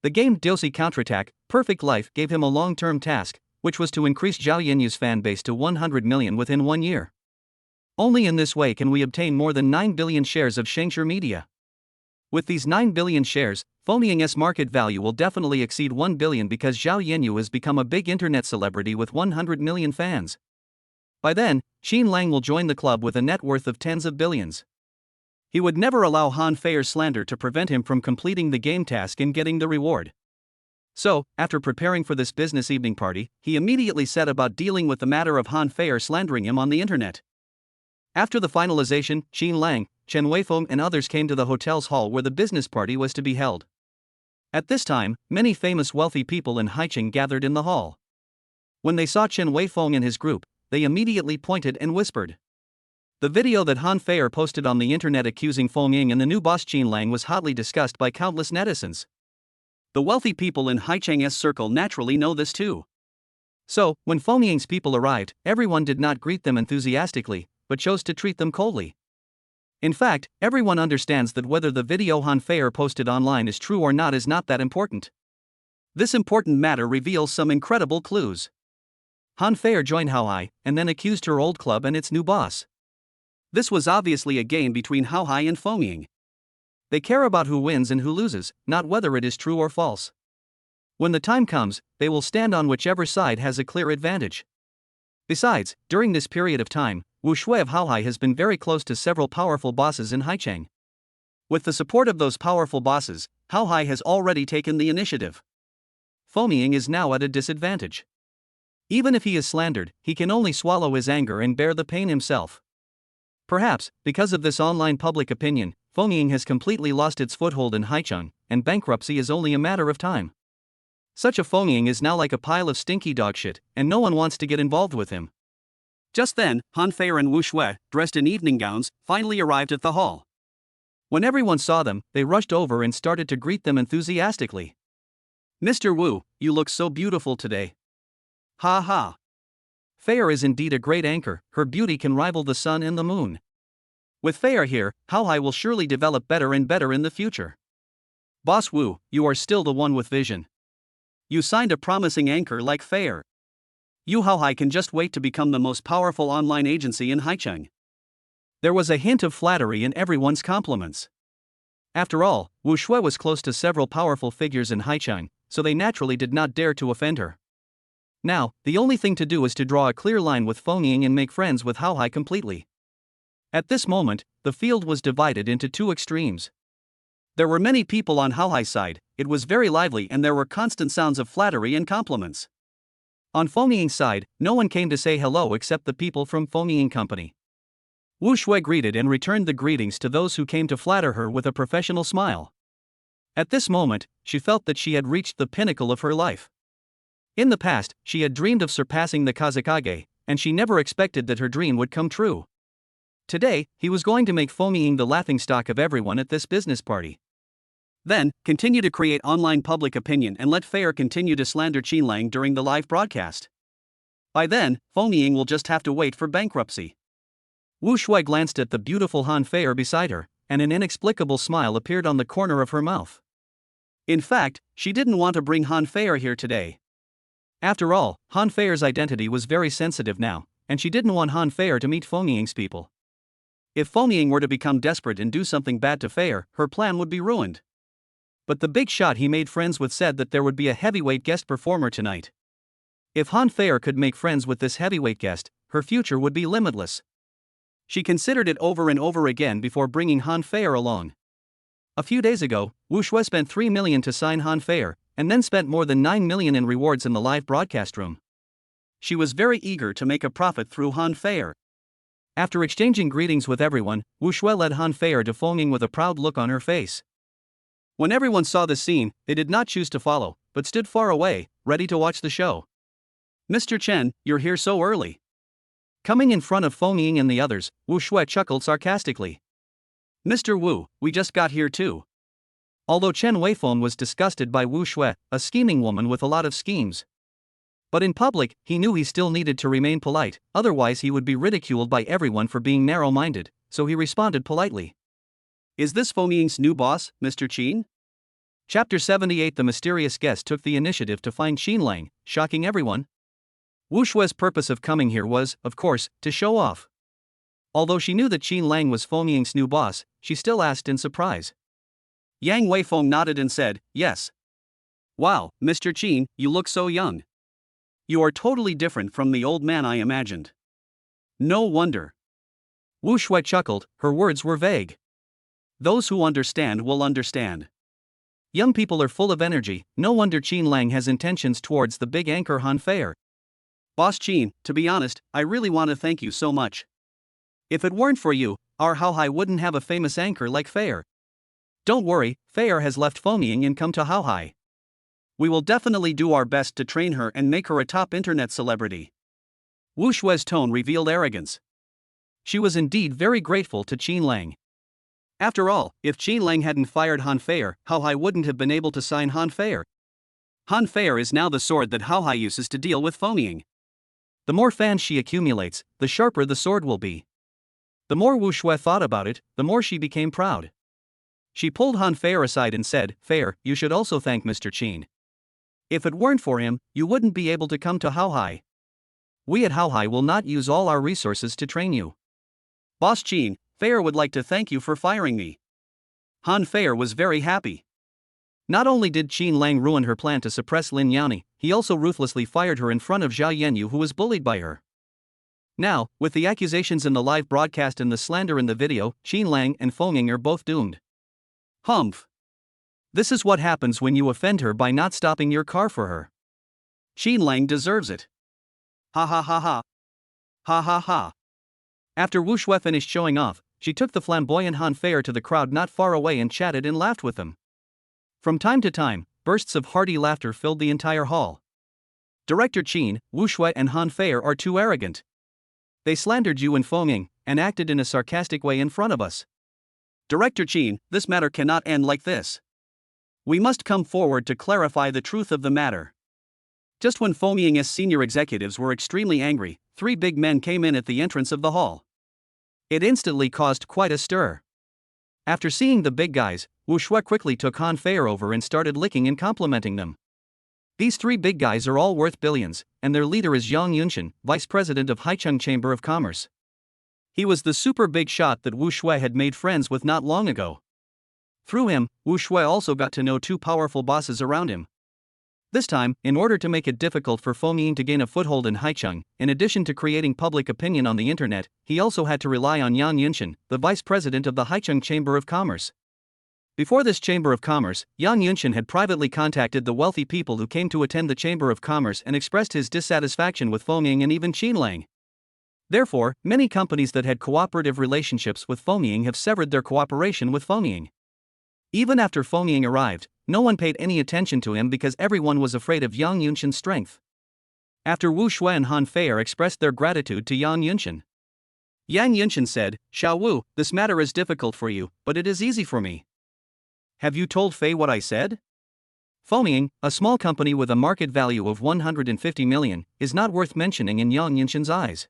The game Dosi Counterattack, Perfect Life gave him a long-term task, which was to increase Zhao Yanyu's fan base to 100 million within 1 year. Only in this way can we obtain more than 9 billion shares of Shengshi Media. With these 9 billion shares, Fengming's market value will definitely exceed 1 billion because Zhao Yanyu has become a big internet celebrity with 100 million fans. By then, Qin Lang will join the club with a net worth of tens of billions. He would never allow Han Feier's slander to prevent him from completing the game task and getting the reward. So, after preparing for this business evening party, he immediately set about dealing with the matter of Han Feier slandering him on the internet. After the finalization, Qin Lang, Chen Weifeng and others came to the hotel's hall where the business party was to be held. At this time, many famous wealthy people in Haicheng gathered in the hall. When they saw Chen Weifeng and his group, they immediately pointed and whispered. The video that Han Feier posted on the internet accusing Feng Ying and the new boss Qin Lang was hotly discussed by countless netizens. The wealthy people in Haichang's circle naturally know this too. So, when Feng Ying's people arrived, everyone did not greet them enthusiastically, but chose to treat them coldly. In fact, everyone understands that whether the video Han Feier posted online is true or not is not that important. This important matter reveals some incredible clues. Han Feier joined Haohai, and then accused her old club and its new boss. This was obviously a game between Haohai and Feng Ying. They care about who wins and who loses, not whether it is true or false. When the time comes, they will stand on whichever side has a clear advantage. Besides, during this period of time, Wu Shui of Haohai has been very close to several powerful bosses in Haichang. With the support of those powerful bosses, Haohai has already taken the initiative. Feng Ying is now at a disadvantage. Even if he is slandered, he can only swallow his anger and bear the pain himself. Perhaps, because of this online public opinion, Feng Ying has completely lost its foothold in Haichang, and bankruptcy is only a matter of time. Such a Feng Ying is now like a pile of stinky dog shit, and no one wants to get involved with him. Just then, Han Feier and Wu Shui, dressed in evening gowns, finally arrived at the hall. When everyone saw them, they rushed over and started to greet them enthusiastically. "Mr. Wu, you look so beautiful today." "Ha ha. Feier is indeed a great anchor, her beauty can rival the sun and the moon. With Feier here, Haohai will surely develop better and better in the future. Boss Wu, you are still the one with vision. You signed a promising anchor like Feier. You Haohai can just wait to become the most powerful online agency in Haichang." There was a hint of flattery in everyone's compliments. After all, Wu Shui was close to several powerful figures in Haichang, so they naturally did not dare to offend her. Now, the only thing to do is to draw a clear line with Feng Ying and make friends with Haohai completely. At this moment, the field was divided into two extremes. There were many people on Haohai's side, it was very lively and there were constant sounds of flattery and compliments. On Feng Ying's side, no one came to say hello except the people from Feng Ying Company. Wu Shui greeted and returned the greetings to those who came to flatter her with a professional smile. At this moment, she felt that she had reached the pinnacle of her life. In the past, she had dreamed of surpassing the Kazekage, and she never expected that her dream would come true. Today, he was going to make Feng Ying the laughingstock of everyone at this business party. Then, continue to create online public opinion and let Feier continue to slander Qin Lang during the live broadcast. By then, Feng Ying will just have to wait for bankruptcy. Wu Shui glanced at the beautiful Han Feier beside her, and an inexplicable smile appeared on the corner of her mouth. In fact, she didn't want to bring Han Feier here today. After all, Han Feier's identity was very sensitive now, and she didn't want Han Feier to meet Feng Ying's people. If Feng Ying were to become desperate and do something bad to Feier, her plan would be ruined. But the big shot he made friends with said that there would be a heavyweight guest performer tonight. If Han Feier could make friends with this heavyweight guest, her future would be limitless. She considered it over and over again before bringing Han Feier along. A few days ago, Wu Shui spent 3 million to sign Han Feier, and then spent more than 9 million in rewards in the live broadcast room. She was very eager to make a profit through Han Feier. After exchanging greetings with everyone, Wu Shui led Han Feier to Feng Ying with a proud look on her face. When everyone saw this scene, they did not choose to follow, but stood far away, ready to watch the show. "Mr. Chen, you're here so early." Coming in front of Feng Ying and the others, Wu Shui chuckled sarcastically. "Mr. Wu, we just got here too." Although Chen Weifeng was disgusted by Wu Shui, a scheming woman with a lot of schemes. But in public, he knew he still needed to remain polite, otherwise he would be ridiculed by everyone for being narrow-minded, so he responded politely. "Is this Feng Ying's new boss, Mr. Qin?" Chapter 78. The mysterious guest took the initiative to find Qin Lang, shocking everyone. Wu Shui's purpose of coming here was, of course, to show off. Although she knew that Qin Lang was Feng Ying's new boss, she still asked in surprise. Yang Weifeng nodded and said, "Yes." "Wow, Mr. Qin, you look so young. You are totally different from the old man I imagined." "No wonder." Wu Shui chuckled, her words were vague. Those who understand will understand. Young people are full of energy, no wonder Qin Lang has intentions towards the big anchor Han Feier. "Boss Qin, to be honest, I really want to thank you so much. If it weren't for you, our Haohai wouldn't have a famous anchor like Feier. Don't worry, Feier has left Feng Ying and come to Haohai. We will definitely do our best to train her and make her a top internet celebrity." Wu Shui's tone revealed arrogance. She was indeed very grateful to Qin Lang. After all, if Qin Lang hadn't fired Han Feier, Hao Hai wouldn't have been able to sign Han Feier. Han Feier is now the sword that Hao Hai uses to deal with phonying. The more fans she accumulates, the sharper the sword will be. The more Wu Shui thought about it, the more she became proud. She pulled Han Feier aside and said, "Feier, you should also thank Mr. Qin. If it weren't for him, you wouldn't be able to come to Hao Hai. We at Hao Hai will not use all our resources to train you. Boss Qin, Feier would like to thank you for firing me." Han Feier was very happy. Not only did Qin Lang ruin her plan to suppress Lin Yani, he also ruthlessly fired her in front of Zhao Yanyu, who was bullied by her. Now, with the accusations in the live broadcast and the slander in the video, Qin Lang and Feng Ying are both doomed. Humph. This is what happens when you offend her by not stopping your car for her. Qin Lang deserves it. Ha ha ha ha. Ha ha ha. After Wu Shui finished showing off, she took the flamboyant Han Feier to the crowd not far away and chatted and laughed with them. From time to time, bursts of hearty laughter filled the entire hall. Director Qin, Wu Shui and Han Feier are too arrogant. They slandered you and Feng Ying, and acted in a sarcastic way in front of us. Director Qin, this matter cannot end like this. We must come forward to clarify the truth of the matter. Just when Feng Ying's senior executives were extremely angry, three big men came in at the entrance of the hall. It instantly caused quite a stir. After seeing the big guys, Wu Shui quickly took Han Feier over and started licking and complimenting them. These three big guys are all worth billions, and their leader is Yang Yunshan, vice president of Haicheng Chamber of Commerce. He was the super big shot that Wu Shui had made friends with not long ago. Through him, Wu Shui also got to know two powerful bosses around him. This time, in order to make it difficult for Feng Ying to gain a foothold in Haicheng, in addition to creating public opinion on the internet, he also had to rely on Yang Yunshan, the vice president of the Haicheng Chamber of Commerce. Before this Chamber of Commerce, Yang Yunshan had privately contacted the wealthy people who came to attend the Chamber of Commerce and expressed his dissatisfaction with Feng Ying and even Qin Lang. Therefore, many companies that had cooperative relationships with Feng Ying have severed their cooperation with Feng Ying. Even after Feng Ying arrived, no one paid any attention to him because everyone was afraid of Yang Yunshan's strength. After Wu Shui and Han Feier expressed their gratitude to Yang Yunshan, Yang Yunshan said, "Xiao Wu, this matter is difficult for you, but it is easy for me. Have you told Fei what I said? Feng Ying, a small company with a market value of 150 million, is not worth mentioning in Yang Yunshan's eyes.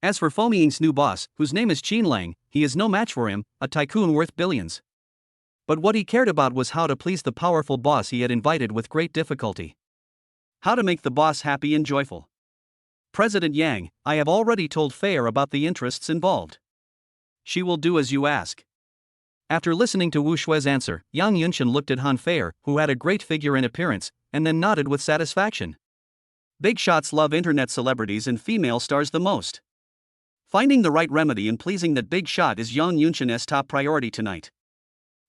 As for Feng Ying's new boss, whose name is Qin Lang, he is no match for him, a tycoon worth billions." But what he cared about was how to please the powerful boss he had invited with great difficulty. How to make the boss happy and joyful. "President Yang, I have already told Feier about the interests involved. She will do as you ask." After listening to Wu Shui's answer, Yang Yunshan looked at Han Feier, who had a great figure and appearance, and then nodded with satisfaction. Big shots love internet celebrities and female stars the most. Finding the right remedy and pleasing that big shot is Yang Yunshan's top priority tonight.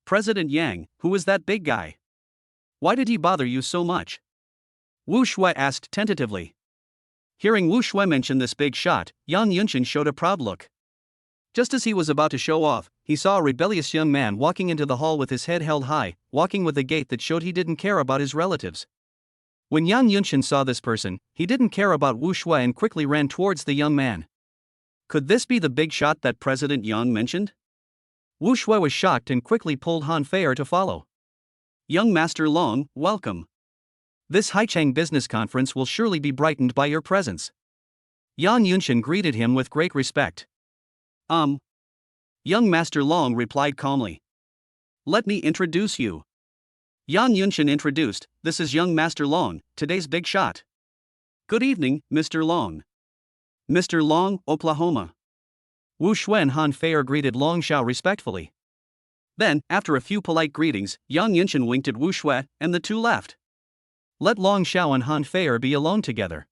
"President Yang, who is that big guy? Why did he bother you so much?" Wu Shui asked tentatively. Hearing Wu Shui mention this big shot, Yang Yunshan showed a proud look. Just as he was about to show off, he saw a rebellious young man walking into the hall with his head held high, walking with a gait that showed he didn't care about his relatives. When Yang Yunshan saw this person, he didn't care about Wu Shui and quickly ran towards the young man. Could this be the big shot that President Yang mentioned? Wu Shui was shocked and quickly pulled Han Feier to follow. "Young Master Long, welcome. This Haicheng business conference will surely be brightened by your presence." Yang Yunshan greeted him with great respect. Young Master Long replied calmly. "Let me introduce you." Yang Yunshan introduced, "This is young Master Long, today's big shot." "Good evening, Mr. Long." "Mr. Long, Oklahoma." Wu Shui and Han Feier greeted Long Xiao respectfully. Then, after a few polite greetings, Yang Yunshan winked at Wu Shui, and the two left. Let Long Xiao and Han Feier be alone together.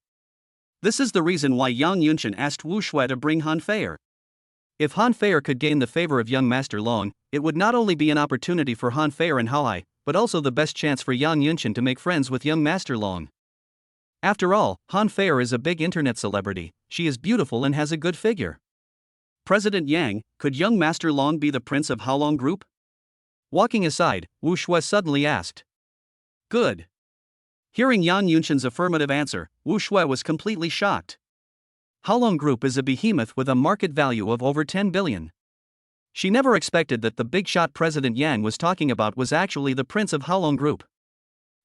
This is the reason why Yang Yunshan asked Wu Shui to bring Han Feier. If Han Feier could gain the favor of young Master Long, it would not only be an opportunity for Han Feier and Hao Hai, but also the best chance for Yang Yunshan to make friends with young Master Long. After all, Han Feier is a big internet celebrity, she is beautiful and has a good figure. "President Yang, could young Master Long be the prince of Haolong Group?" Walking aside, Wu Shui suddenly asked. "Good." Hearing Yang Yunshan's affirmative answer, Wu Shui was completely shocked. Haolong Group is a behemoth with a market value of over 10 billion. She never expected that the big shot President Yang was talking about was actually the prince of Haolong Group.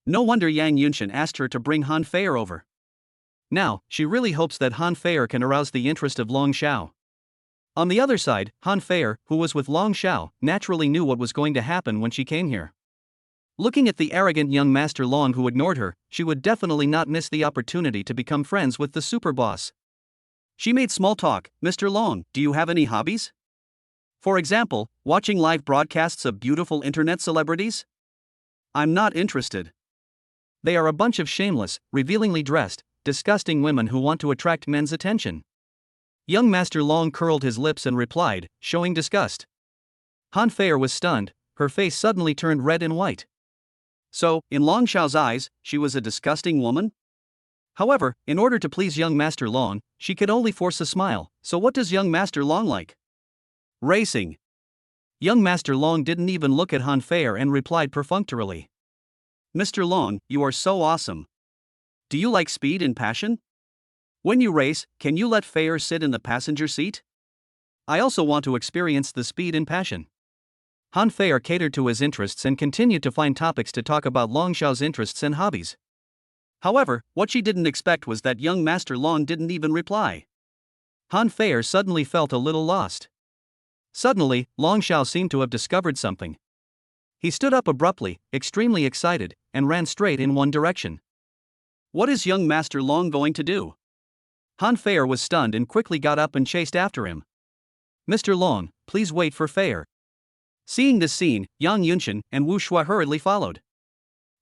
No wonder Yang Yunshan asked her to bring Han Feier over. Now, she really hopes that Han Feier can arouse the interest of Long Xiao. On the other side, Han Feier, who was with Long Xiao, naturally knew what was going to happen when she came here. Looking at the arrogant young Master Long who ignored her, she would definitely not miss the opportunity to become friends with the super boss. She made small talk. Mr. Long, do you have any hobbies? For example, watching live broadcasts of beautiful internet celebrities? I'm not interested. They are a bunch of shameless, revealingly dressed, disgusting women who want to attract men's attention. Young Master Long curled his lips and replied, showing disgust. Han Feier was stunned, her face suddenly turned red and white. So, in Long Xiao's eyes, she was a disgusting woman? However, in order to please young Master Long, she could only force a smile. So what does young Master Long like? Racing. Young Master Long didn't even look at Han Feier and replied perfunctorily. Mr. Long, you are so awesome. Do you like speed and passion? When you race, can you let Feier sit in the passenger seat? I also want to experience the speed and passion. Han Feier catered to his interests and continued to find topics to talk about Long Xiao's interests and hobbies. However, what she didn't expect was that young Master Long didn't even reply. Han Feier suddenly felt a little lost. Suddenly, Long Xiao seemed to have discovered something. He stood up abruptly, extremely excited, and ran straight in one direction. What is young Master Long going to do? Han Feier was stunned and quickly got up and chased after him. Mr. Long, please wait for Feier. Seeing this scene, Yang Yunshan and Wu Shui hurriedly followed.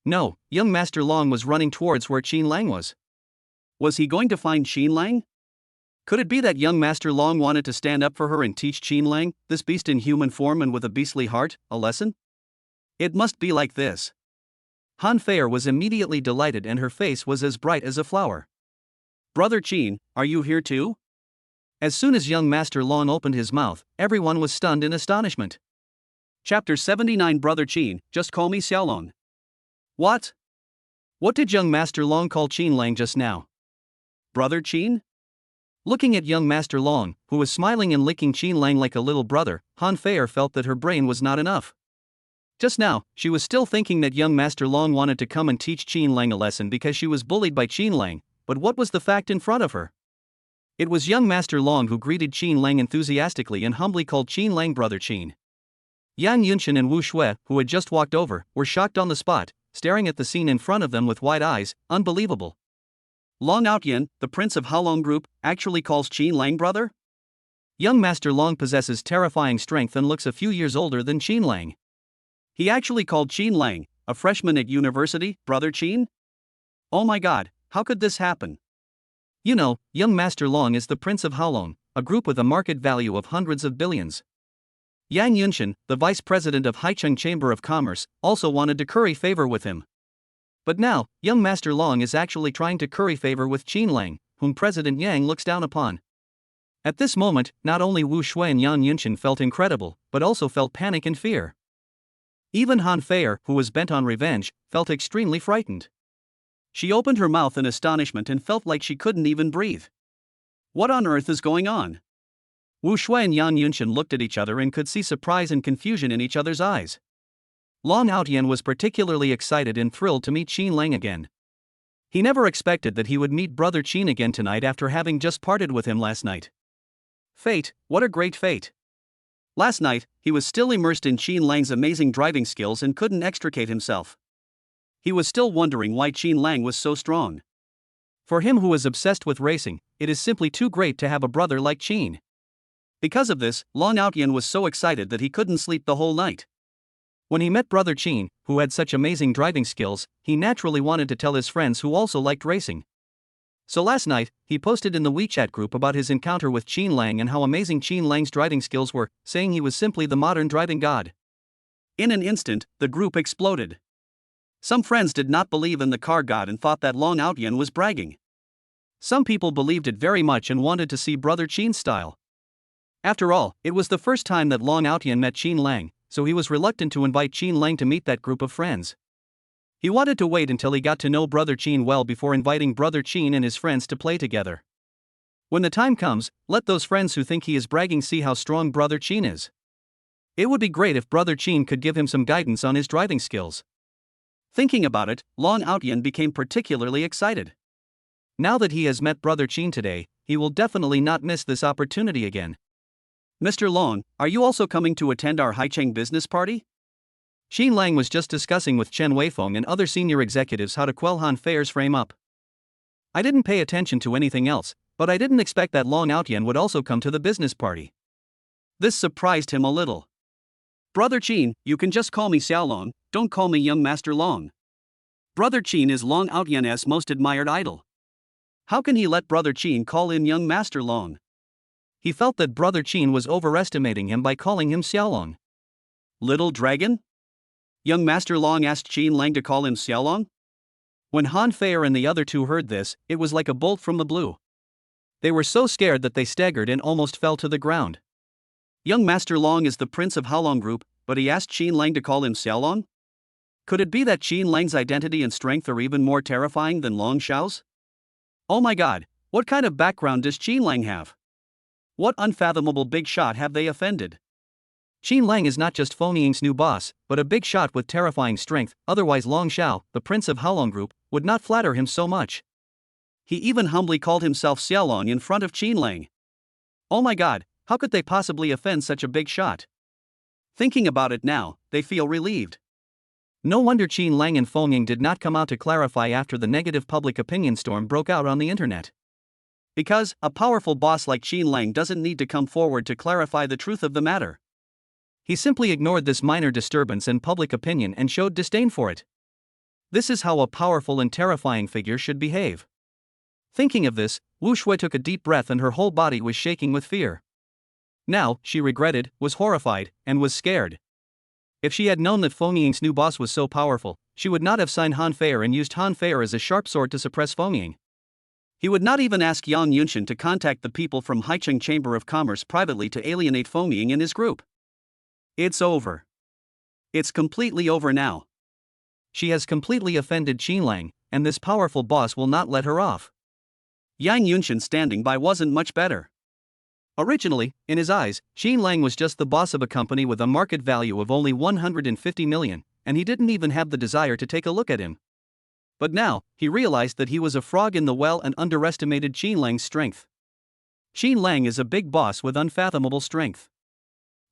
No, young Master Long was running towards where Qin Lang was. Was he going to find Qin Lang? Could it be that young Master Long wanted to stand up for her and teach Qin Lang, this beast in human form and with a beastly heart, a lesson? It must be like this. Han Feier was immediately delighted and her face was as bright as a flower. Brother Qin, are you here too? As soon as young Master Long opened his mouth, everyone was stunned in astonishment. Chapter 79 Brother Qin, just call me Xiaolong. What? What did young Master Long call Qin Lang just now? Brother Qin? Looking at young Master Long, who was smiling and licking Qin Lang like a little brother, Han Feier felt that her brain was not enough. Just now, she was still thinking that young Master Long wanted to come and teach Qin Lang a lesson because she was bullied by Qin Lang, but what was the fact in front of her? It was young Master Long who greeted Qin Lang enthusiastically and humbly called Qin Lang Brother Qin. Yang Yunshan and Wu Shui, who had just walked over, were shocked on the spot, staring at the scene in front of them with wide eyes. Unbelievable. Long Outyan, the prince of Haolong Group, actually calls Qin Lang brother? Young Master Long possesses terrifying strength and looks a few years older than Qin Lang. He actually called Qin Lang, a freshman at university, Brother Qin? Oh my god, how could this happen? You know, young Master Long is the prince of Haolong, a group with a market value of hundreds of billions. Yang Yunshan, the vice president of Haicheng Chamber of Commerce, also wanted to curry favor with him. But now, young Master Long is actually trying to curry favor with Qin Lang, whom President Yang looks down upon. At this moment, not only Wu Shui and Yang Yunshan felt incredible, but also felt panic and fear. Even Han Feier, who was bent on revenge, felt extremely frightened. She opened her mouth in astonishment and felt like she couldn't even breathe. What on earth is going on? Wu Shui and Yang Yunshan looked at each other and could see surprise and confusion in each other's eyes. Long Outyan was particularly excited and thrilled to meet Qin Lang again. He never expected that he would meet Brother Qin again tonight after having just parted with him last night. Fate, what a great fate. Last night, he was still immersed in Qin Lang's amazing driving skills and couldn't extricate himself. He was still wondering why Qin Lang was so strong. For him who is obsessed with racing, it is simply too great to have a brother like Qin. Because of this, Long Outyan was so excited that he couldn't sleep the whole night. When he met Brother Qin, who had such amazing driving skills, he naturally wanted to tell his friends who also liked racing. So last night, he posted in the WeChat group about his encounter with Qin Lang and how amazing Qin Lang's driving skills were, saying he was simply the modern driving god. In an instant, the group exploded. Some friends did not believe in the car god and thought that Long Outyan was bragging. Some people believed it very much and wanted to see Brother Qin's style. After all, it was the first time that Long Outyan met Qin Lang, so he was reluctant to invite Qin Lang to meet that group of friends. He wanted to wait until he got to know Brother Qin well before inviting Brother Qin and his friends to play together. When the time comes, let those friends who think he is bragging see how strong Brother Qin is. It would be great if Brother Qin could give him some guidance on his driving skills. Thinking about it, Long Outyan became particularly excited. Now that he has met Brother Qin today, he will definitely not miss this opportunity again. Mr. Long, are you also coming to attend our Haicheng business party? Qin Lang was just discussing with Chen Weifeng and other senior executives how to quell Han Feier's frame up. I didn't pay attention to anything else, but I didn't expect that Long Outyan would also come to the business party. This surprised him a little. Brother Qin, you can just call me Xiaolong, don't call me young Master Long. Brother Qin is Long Outyan's most admired idol. How can he let Brother Qin call him young Master Long? He felt that Brother Qin was overestimating him by calling him Xiaolong. Little dragon? Young Master Long asked Qin Lang to call him Xiaolong? When Han Feier and the other two heard this, it was like a bolt from the blue. They were so scared that they staggered and almost fell to the ground. Young Master Long is the prince of Haolong Group, but he asked Qin Lang to call him Xiaolong? Could it be that Qin Lang's identity and strength are even more terrifying than Long Xiao's? Oh my god, what kind of background does Qin Lang have? What unfathomable big shot have they offended? Qin Lang is not just Feng Ying's new boss, but a big shot with terrifying strength, otherwise Long Xiao, the prince of Haolong Group, would not flatter him so much. He even humbly called himself Xiaolong in front of Qin Lang. Oh my god, how could they possibly offend such a big shot? Thinking about it now, they feel relieved. No wonder Qin Lang and Feng Ying did not come out to clarify after the negative public opinion storm broke out on the internet. Because a powerful boss like Qin Lang doesn't need to come forward to clarify the truth of the matter. He simply ignored this minor disturbance in public opinion and showed disdain for it. This is how a powerful and terrifying figure should behave. Thinking of this, Wu Shui took a deep breath and her whole body was shaking with fear. Now, she regretted, was horrified, and was scared. If she had known that Feng Ying's new boss was so powerful, she would not have signed Han Feier and used Han Feier as a sharp sword to suppress Feng Ying. He would not even ask Yang Yunshan to contact the people from Haicheng Chamber of Commerce privately to alienate Feng Ying and his group. It's over. It's completely over now. She has completely offended Qin Lang, and this powerful boss will not let her off. Yang Yunshan standing by wasn't much better. Originally, in his eyes, Qin Lang was just the boss of a company with a market value of only 150 million, and he didn't even have the desire to take a look at him. But now, he realized that he was a frog in the well and underestimated Qin Lang's strength. Qin Lang is a big boss with unfathomable strength.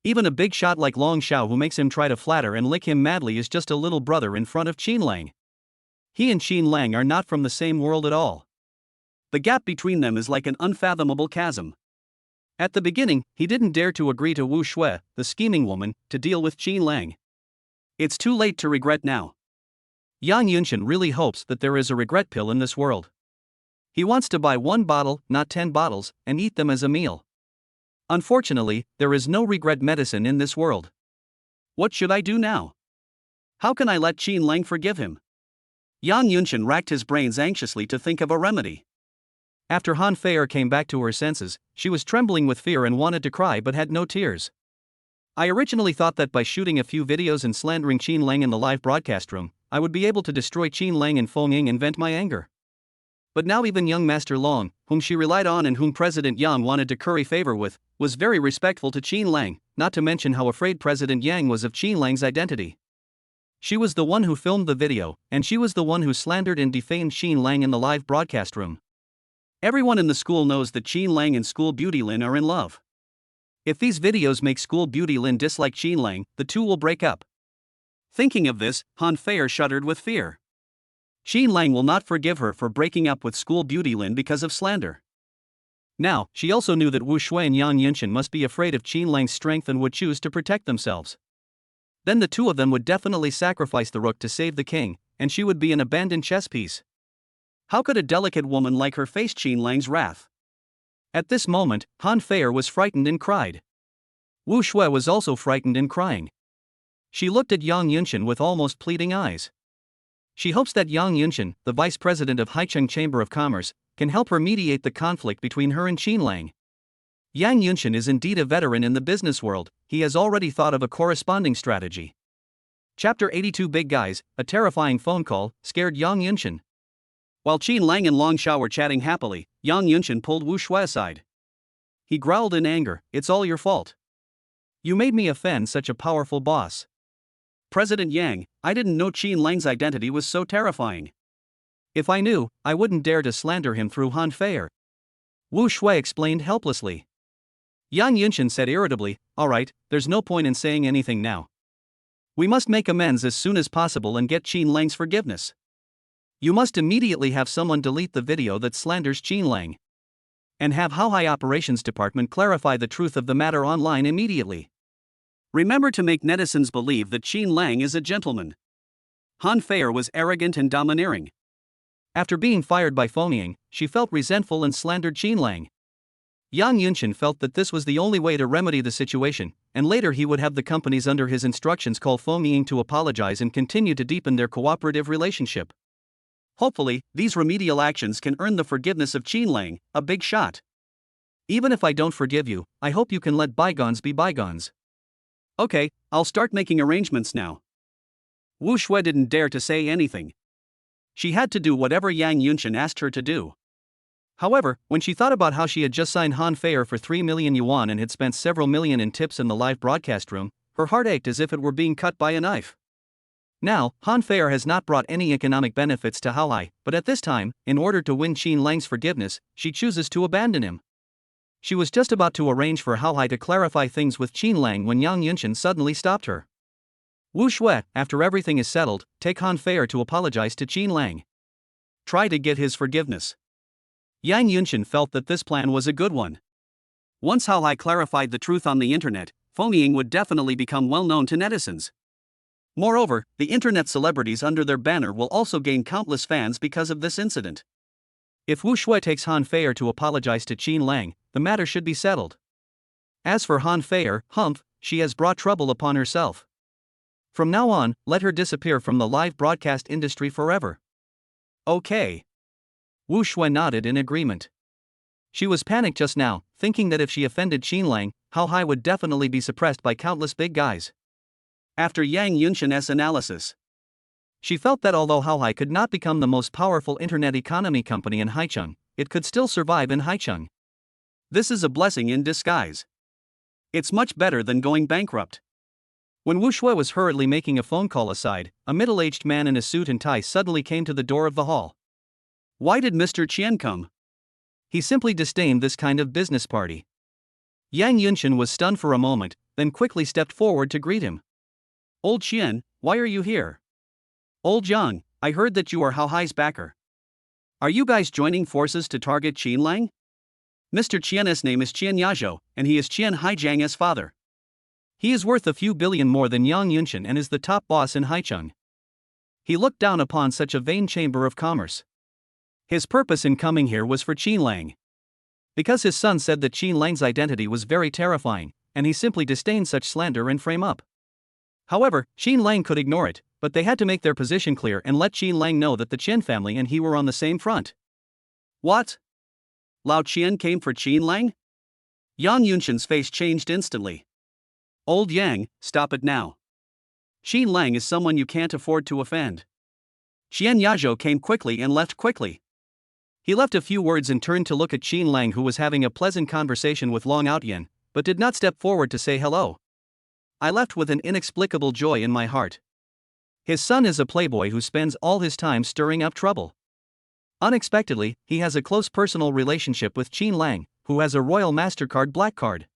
Even a big shot like Long Xiao who makes him try to flatter and lick him madly is just a little brother in front of Qin Lang. He and Qin Lang are not from the same world at all. The gap between them is like an unfathomable chasm. At the beginning, he didn't dare to agree to Wu Shui, the scheming woman, to deal with Qin Lang. It's too late to regret now. Yang Yunshan really hopes that there is a regret pill in this world. He wants to buy 1 bottle, not 10 bottles, and eat them as a meal. Unfortunately, there is no regret medicine in this world. What should I do now? How can I let Qin Lang forgive him? Yang Yunshan racked his brains anxiously to think of a remedy. After Han Feier came back to her senses, she was trembling with fear and wanted to cry but had no tears. I originally thought that by shooting a few videos and slandering Qin Lang in the live broadcast room, I would be able to destroy Qin Lang and Feng Ying and vent my anger. But now even young Master Long, whom she relied on and whom President Yang wanted to curry favor with, was very respectful to Qin Lang, not to mention how afraid President Yang was of Qin Lang's identity. She was the one who filmed the video, and she was the one who slandered and defamed Qin Lang in the live broadcast room. Everyone in the school knows that Qin Lang and School Beauty Lin are in love. If these videos make School Beauty Lin dislike Qin Lang, the two will break up. Thinking of this, Han Feier shuddered with fear. Qin Lang will not forgive her for breaking up with School Beauty Lin because of slander. Now, she also knew that Wu Shui and Yang Yunshan must be afraid of Qin Lang's strength and would choose to protect themselves. Then the two of them would definitely sacrifice the rook to save the king, and she would be an abandoned chess piece. How could a delicate woman like her face Qin Lang's wrath? At this moment, Han Feier was frightened and cried. Wu Shui was also frightened and crying. She looked at Yang Yunshan with almost pleading eyes. She hopes that Yang Yunshan, the vice president of Haicheng Chamber of Commerce, can help her mediate the conflict between her and Qin Lang. Yang Yunshan is indeed a veteran in the business world, he has already thought of a corresponding strategy. Chapter 82 Big Guys, a terrifying phone call, scared Yang Yunshan. While Qin Lang and Long Xiao were chatting happily, Yang Yunshan pulled Wu Shui aside. He growled in anger, "It's all your fault. You made me offend such a powerful boss. President Yang, I didn't know Qin Lang's identity was so terrifying. If I knew, I wouldn't dare to slander him through Han Feier." Wu Shui explained helplessly. Yang Yunshan said irritably, "Alright, there's no point in saying anything now. We must make amends as soon as possible and get Qin Lang's forgiveness. You must immediately have someone delete the video that slanders Qin Lang. And have Haohai Operations Department clarify the truth of the matter online immediately. Remember to make netizens believe that Qin Lang is a gentleman. Han Feier was arrogant and domineering. After being fired by Feng, she felt resentful and slandered Qin Lang. Yang Yunshan felt that this was the only way to remedy the situation, and later he would have the companies under his instructions call Feng to apologize and continue to deepen their cooperative relationship. Hopefully, these remedial actions can earn the forgiveness of Qin Lang, a big shot. Even if I don't forgive you, I hope you can let bygones be bygones. Okay, I'll start making arrangements now. Wu Shui didn't dare to say anything. She had to do whatever Yang Yunshan asked her to do. However, when she thought about how she had just signed Han Feier for 3 million yuan and had spent several million in tips in the live broadcast room, her heart ached as if it were being cut by a knife. Now, Han Feier has not brought any economic benefits to Haohai, but at this time, in order to win Qin Lang's forgiveness, she chooses to abandon him. She was just about to arrange for Haohai to clarify things with Qin Lang when Yang Yunshan suddenly stopped her. Wu Shui, after everything is settled, take Han Feier to apologize to Qin Lang. Try to get his forgiveness. Yang Yunshan felt that this plan was a good one. Once Haohai clarified the truth on the internet, Feng Ying would definitely become well known to netizens. Moreover, the internet celebrities under their banner will also gain countless fans because of this incident. If Wu Shui takes Han Feier to apologize to Qin Lang, the matter should be settled. As for Han Feier, humph, she has brought trouble upon herself. From now on, let her disappear from the live broadcast industry forever. Okay. Wu Shui nodded in agreement. She was panicked just now, thinking that if she offended Qin Lang, Haohai would definitely be suppressed by countless big guys. After Yang Yunshan's analysis, she felt that although Haohai could not become the most powerful internet economy company in Haicheng, it could still survive in Haicheng. This is a blessing in disguise. It's much better than going bankrupt. When Wu Shui was hurriedly making a phone call aside, a middle-aged man in a suit and tie suddenly came to the door of the hall. Why did Mr. Qian come? He simply disdained this kind of business party. Yang Yunshan was stunned for a moment, then quickly stepped forward to greet him. Old Qian, why are you here? Old Yang, I heard that you are Haohai's backer. Are you guys joining forces to target Qin Lang? Mr. Qian's name is Qian Yazhou, and he is Qian Haijiang's father. He is worth a few billion more than Yang Yunshan and is the top boss in Haicheng. He looked down upon such a vain chamber of commerce. His purpose in coming here was for Qin Lang. Because his son said that Qin Lang's identity was very terrifying, and he simply disdained such slander and frame up. However, Qin Lang could ignore it, but they had to make their position clear and let Qin Lang know that the Qian family and he were on the same front. What? Lao Qian came for Qin Lang? Yang Yunshan's face changed instantly. Old Yang, stop it now. Qin Lang is someone you can't afford to offend. Qian Yazhou came quickly and left quickly. He left a few words and turned to look at Qin Lang, who was having a pleasant conversation with Long Outyan, but did not step forward to say hello. I left with an inexplicable joy in my heart. His son is a playboy who spends all his time stirring up trouble. Unexpectedly, he has a close personal relationship with Qin Lang, who has a Royal MasterCard Black Card.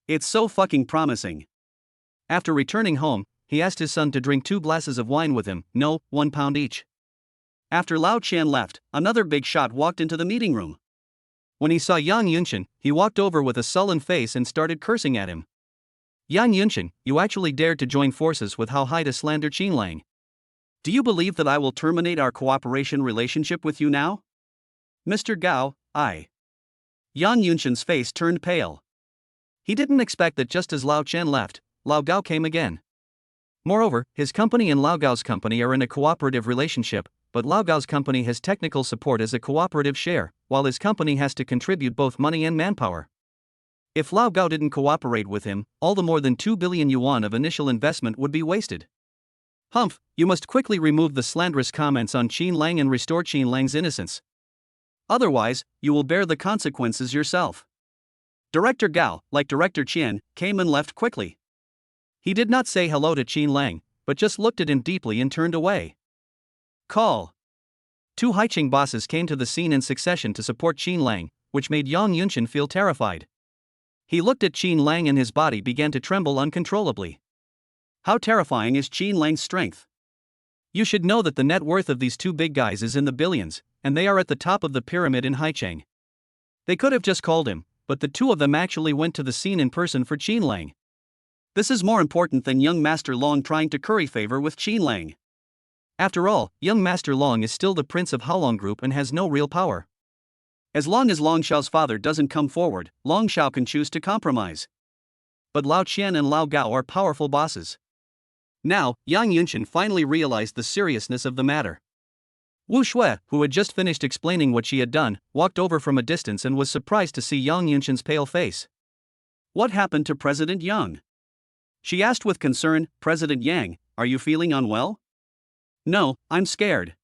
It's so fucking promising. After returning home, he asked his son to drink 2 glasses of wine with him, no, 1 pound each. After Lao Qian left, another big shot walked into the meeting room. When he saw Yang Yunshan, he walked over with a sullen face and started cursing at him. Yang Yunshan, you actually dared to join forces with Haohai to slander Qin Lang. Do you believe that I will terminate our cooperation relationship with you now? Mr. Gao, Yang Yunshan's face turned pale. He didn't expect that just as Lao Qian left, Lao Gao came again. Moreover, his company and Lao Gao's company are in a cooperative relationship, but Lao Gao's company has technical support as a cooperative share, while his company has to contribute both money and manpower. If Lao Gao didn't cooperate with him, all the more than 2 billion yuan of initial investment would be wasted. Humph, you must quickly remove the slanderous comments on Qin Lang and restore Qin Lang's innocence. Otherwise, you will bear the consequences yourself. Director Gao, like Director Qian, came and left quickly. He did not say hello to Qin Lang, but just looked at him deeply and turned away. Call. Two Haicheng bosses came to the scene in succession to support Qin Lang, which made Yang Yunshan feel terrified. He looked at Qin Lang and his body began to tremble uncontrollably. How terrifying is Qin Lang's strength? You should know that the net worth of these two big guys is in the billions, and they are at the top of the pyramid in Haicheng. They could have just called him, but the two of them actually went to the scene in person for Qin Lang. This is more important than young Master Long trying to curry favor with Qin Lang. After all, young Master Long is still the prince of Haolong Group and has no real power. As long as Long Xiao's father doesn't come forward, Long Xiao can choose to compromise. But Lao Qian and Lao Gao are powerful bosses. Now, Yang Yunshan finally realized the seriousness of the matter. Wu Shui, who had just finished explaining what she had done, walked over from a distance and was surprised to see Yang Yunshan's pale face. What happened to President Yang? She asked with concern. President Yang, are you feeling unwell? No, I'm scared.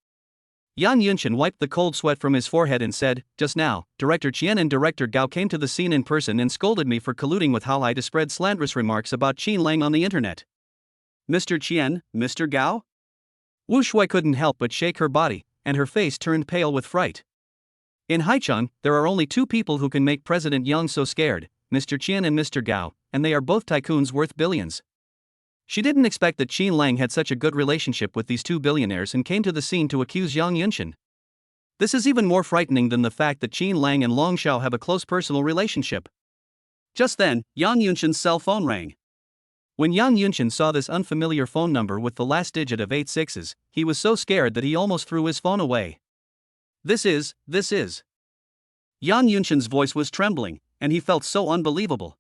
Yang Yunshan wiped the cold sweat from his forehead and said, just now, Director Qian and Director Gao came to the scene in person and scolded me for colluding with Hao Hai to spread slanderous remarks about Qin Lang on the internet. Mr. Qian, Mr. Gao? Wu Shui couldn't help but shake her body, and her face turned pale with fright. In Haicheng, there are only two people who can make President Yang so scared, Mr. Qian and Mr. Gao, and they are both tycoons worth billions. She didn't expect that Qin Lang had such a good relationship with these two billionaires and came to the scene to accuse Yang Yunshan. This is even more frightening than the fact that Qin Lang and Long Xiao have a close personal relationship. Just then, Yang Yunshan's cell phone rang. When Yang Yunshan saw this unfamiliar phone number with the last digit of 8 sixes, he was so scared that he almost threw his phone away. This is. Yang Yunshan's voice was trembling, and he felt so unbelievable.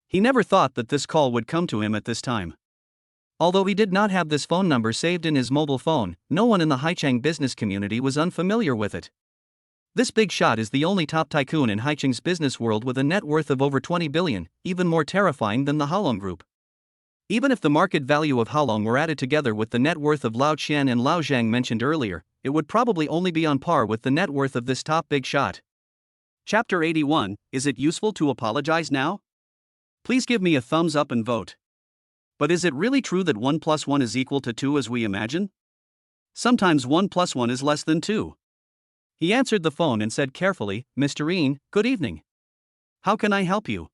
He never thought that this call would come to him at this time. Although he did not have this phone number saved in his mobile phone, no one in the Haicheng business community was unfamiliar with it. This big shot is the only top tycoon in Haicheng's business world with a net worth of over 20 billion, even more terrifying than the Haolong Group. Even if the market value of Haolong were added together with the net worth of Lao Qian and Lao Zhang mentioned earlier, it would probably only be on par with the net worth of this top big shot. Chapter 81, Is it useful to apologize now? Please give me a thumbs up and vote. But is it really true that 1 plus 1 is equal to 2 as we imagine? Sometimes 1 plus 1 is less than 2. He answered the phone and said carefully, Mr. Yin, good evening. How can I help you?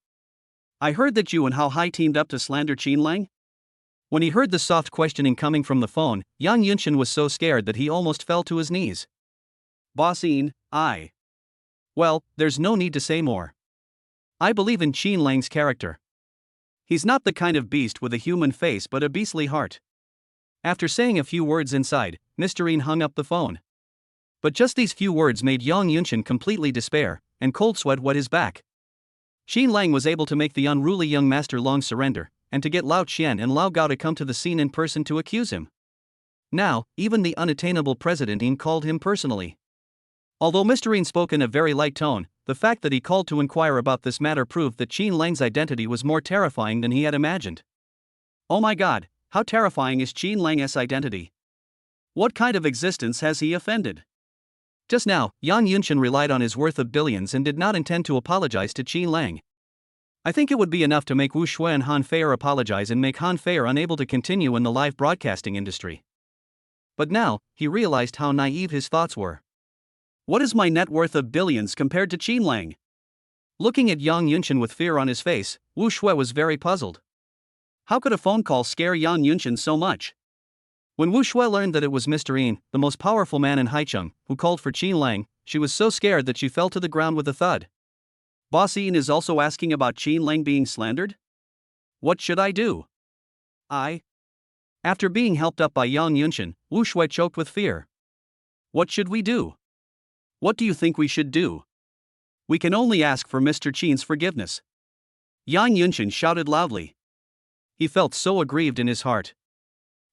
I heard that you and Hao Hai teamed up to slander Qin Lang? When he heard the soft questioning coming from the phone, Yang Yunshan was so scared that he almost fell to his knees. Boss Yin, Well, there's no need to say more. I believe in Qin Lang's character. He's not the kind of beast with a human face but a beastly heart. After saying a few words inside, Mr. Yin hung up the phone. But just these few words made Yang Yunshan completely despair, and cold sweat wet his back. Qin Lang was able to make the unruly young Master Long surrender, and to get Lao Qian and Lao Gao to come to the scene in person to accuse him. Now, even the unattainable President Yin called him personally. Although Mr. Yin spoke in a very light tone, the fact that he called to inquire about this matter proved that Qin Lang's identity was more terrifying than he had imagined. Oh my god, how terrifying is Qin Lang's identity? What kind of existence has he offended? Just now, Yang Yunshan relied on his worth of billions and did not intend to apologize to Qin Lang. I think it would be enough to make Wu Shui and Han Feier apologize and make Han Feier unable to continue in the live broadcasting industry. But now, he realized how naive his thoughts were. What is my net worth of billions compared to Qin Lang? Looking at Yang Yunshan with fear on his face, Wu Shui was very puzzled. How could a phone call scare Yang Yunshan so much? When Wu Shui learned that it was Mr. Yin, the most powerful man in Haicheng, who called for Qin Lang, she was so scared that she fell to the ground with a thud. Boss Yin is also asking about Qin Lang being slandered? What should I do? After being helped up by Yang Yunshan, Wu Shui choked with fear. What should we do? What do you think we should do? We can only ask for Mr. Qin's forgiveness. Yang Yunshan shouted loudly. He felt so aggrieved in his heart.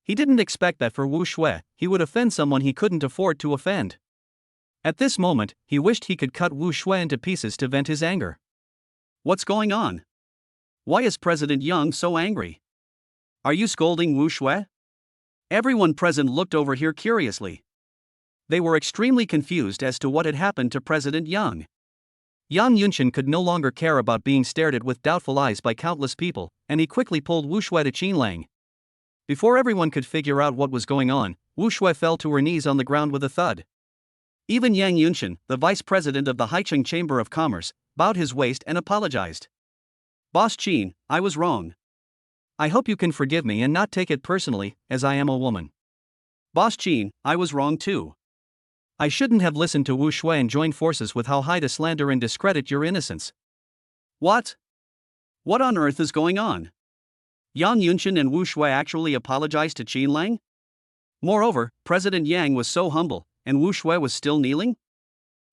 He didn't expect that for Wu Shui, he would offend someone he couldn't afford to offend. At this moment, he wished he could cut Wu Shui into pieces to vent his anger. What's going on? Why is President Yang so angry? Are you scolding Wu Shui? Everyone present looked over here curiously. They were extremely confused as to what had happened to President Yang. Yang Yunshan could no longer care about being stared at with doubtful eyes by countless people, and he quickly pulled Wu Shui to Qin Lang. Before everyone could figure out what was going on, Wu Shui fell to her knees on the ground with a thud. Even Yang Yunshan, the vice president of the Haicheng Chamber of Commerce, bowed his waist and apologized. Boss Qin, I was wrong. I hope you can forgive me and not take it personally, as I am a woman. Boss Qin, I was wrong too. I shouldn't have listened to Wu Shui and joined forces with Hao Hai to slander and discredit your innocence. What? What on earth is going on? Yang Yunshan and Wu Shui actually apologized to Qin Lang? Moreover, President Yang was so humble, and Wu Shui was still kneeling?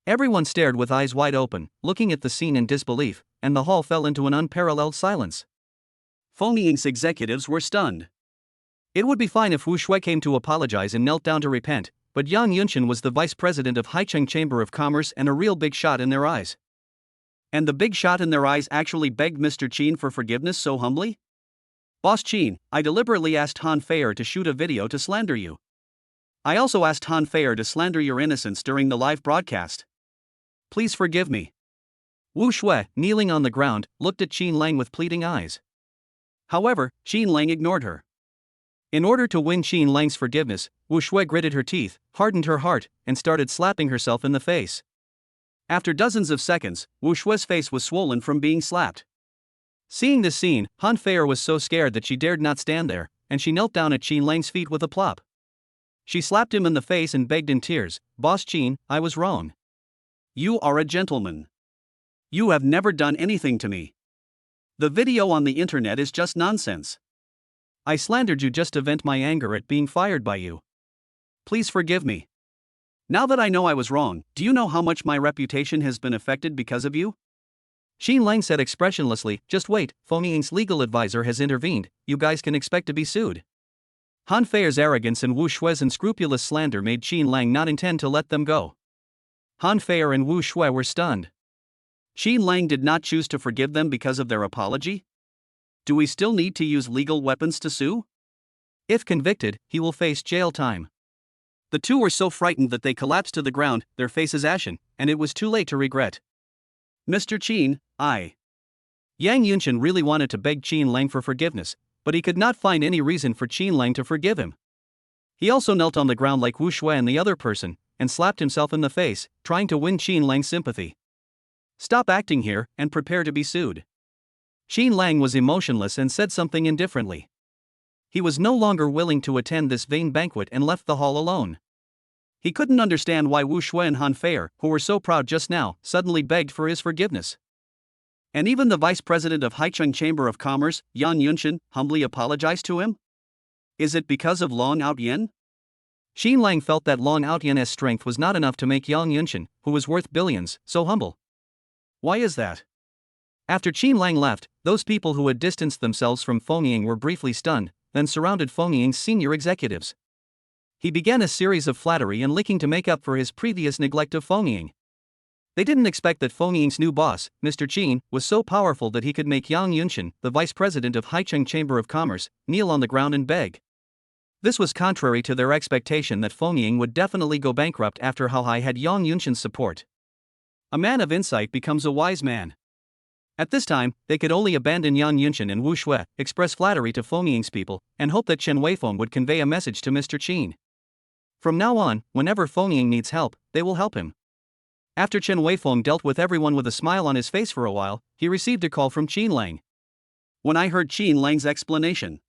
Everyone stared with eyes wide open, looking at the scene in disbelief, and the hall fell into an unparalleled silence. Fengying's executives were stunned. It would be fine if Wu Shui came to apologize and knelt down to repent, but Yang Yunshan was the vice president of Haicheng Chamber of Commerce and a real big shot in their eyes. And the big shot in their eyes actually begged Mr. Qin for forgiveness so humbly? Boss Qin, I deliberately asked Han Feier to shoot a video to slander you. I also asked Han Feier to slander your innocence during the live broadcast. Please forgive me. Wu Shui, kneeling on the ground, looked at Qin Lang with pleading eyes. However, Qin Lang ignored her. In order to win Qin Lang's forgiveness, Wu Shui gritted her teeth, hardened her heart, and started slapping herself in the face. After dozens of seconds, Wu Shui's face was swollen from being slapped. Seeing this scene, Han Feier was so scared that she dared not stand there, and she knelt down at Qin Lang's feet with a plop. She slapped him in the face and begged in tears, Boss Qin, I was wrong. You are a gentleman. You have never done anything to me. The video on the internet is just nonsense. I slandered you just to vent my anger at being fired by you. Please forgive me. Now that I know I was wrong, do you know how much my reputation has been affected because of you? Qin Lang said expressionlessly, just wait, Fengying's legal advisor has intervened, you guys can expect to be sued. Han Feier's arrogance and Wu Shui's unscrupulous slander made Qin Lang not intend to let them go. Han Feier and Wu Shui were stunned. Qin Lang did not choose to forgive them because of their apology? Do we still need to use legal weapons to sue? If convicted, he will face jail time. The two were so frightened that they collapsed to the ground, their faces ashen, and it was too late to regret. Mr. Qin, Yang Yunshan really wanted to beg Qin Lang for forgiveness, but he could not find any reason for Qin Lang to forgive him. He also knelt on the ground like Wu Shui and the other person, and slapped himself in the face, trying to win Qin Lang's sympathy. Stop acting here, and prepare to be sued. Qin Lang was emotionless and said something indifferently. He was no longer willing to attend this vain banquet and left the hall alone. He couldn't understand why Wu Shui and Han Feier, who were so proud just now, suddenly begged for his forgiveness. And even the vice president of Haicheng Chamber of Commerce, Yang Yunshan, humbly apologized to him? Is it because of Long Outyen? Qin Lang felt that Long Outyen's strength was not enough to make Yang Yunshan, who was worth billions, so humble. Why is that? After Qin Lang left, those people who had distanced themselves from Fengying were briefly stunned, then surrounded Fengying's senior executives. He began a series of flattery and licking to make up for his previous neglect of Fengying. They didn't expect that Fengying's new boss, Mr. Qin, was so powerful that he could make Yang Yunshan, the vice president of Haicheng Chamber of Commerce, kneel on the ground and beg. This was contrary to their expectation that Fengying would definitely go bankrupt after Hao Hai had Yang Yunshan's support. A man of insight becomes a wise man. At this time, they could only abandon Yang Yunshan and Wu Shui, express flattery to Fengying's people, and hope that Chen Weifeng would convey a message to Mr. Qin. From now on, whenever Fengying needs help, they will help him. After Chen Weifeng dealt with everyone with a smile on his face for a while, he received a call from Qin Lang. When I heard Qin Lang's explanation,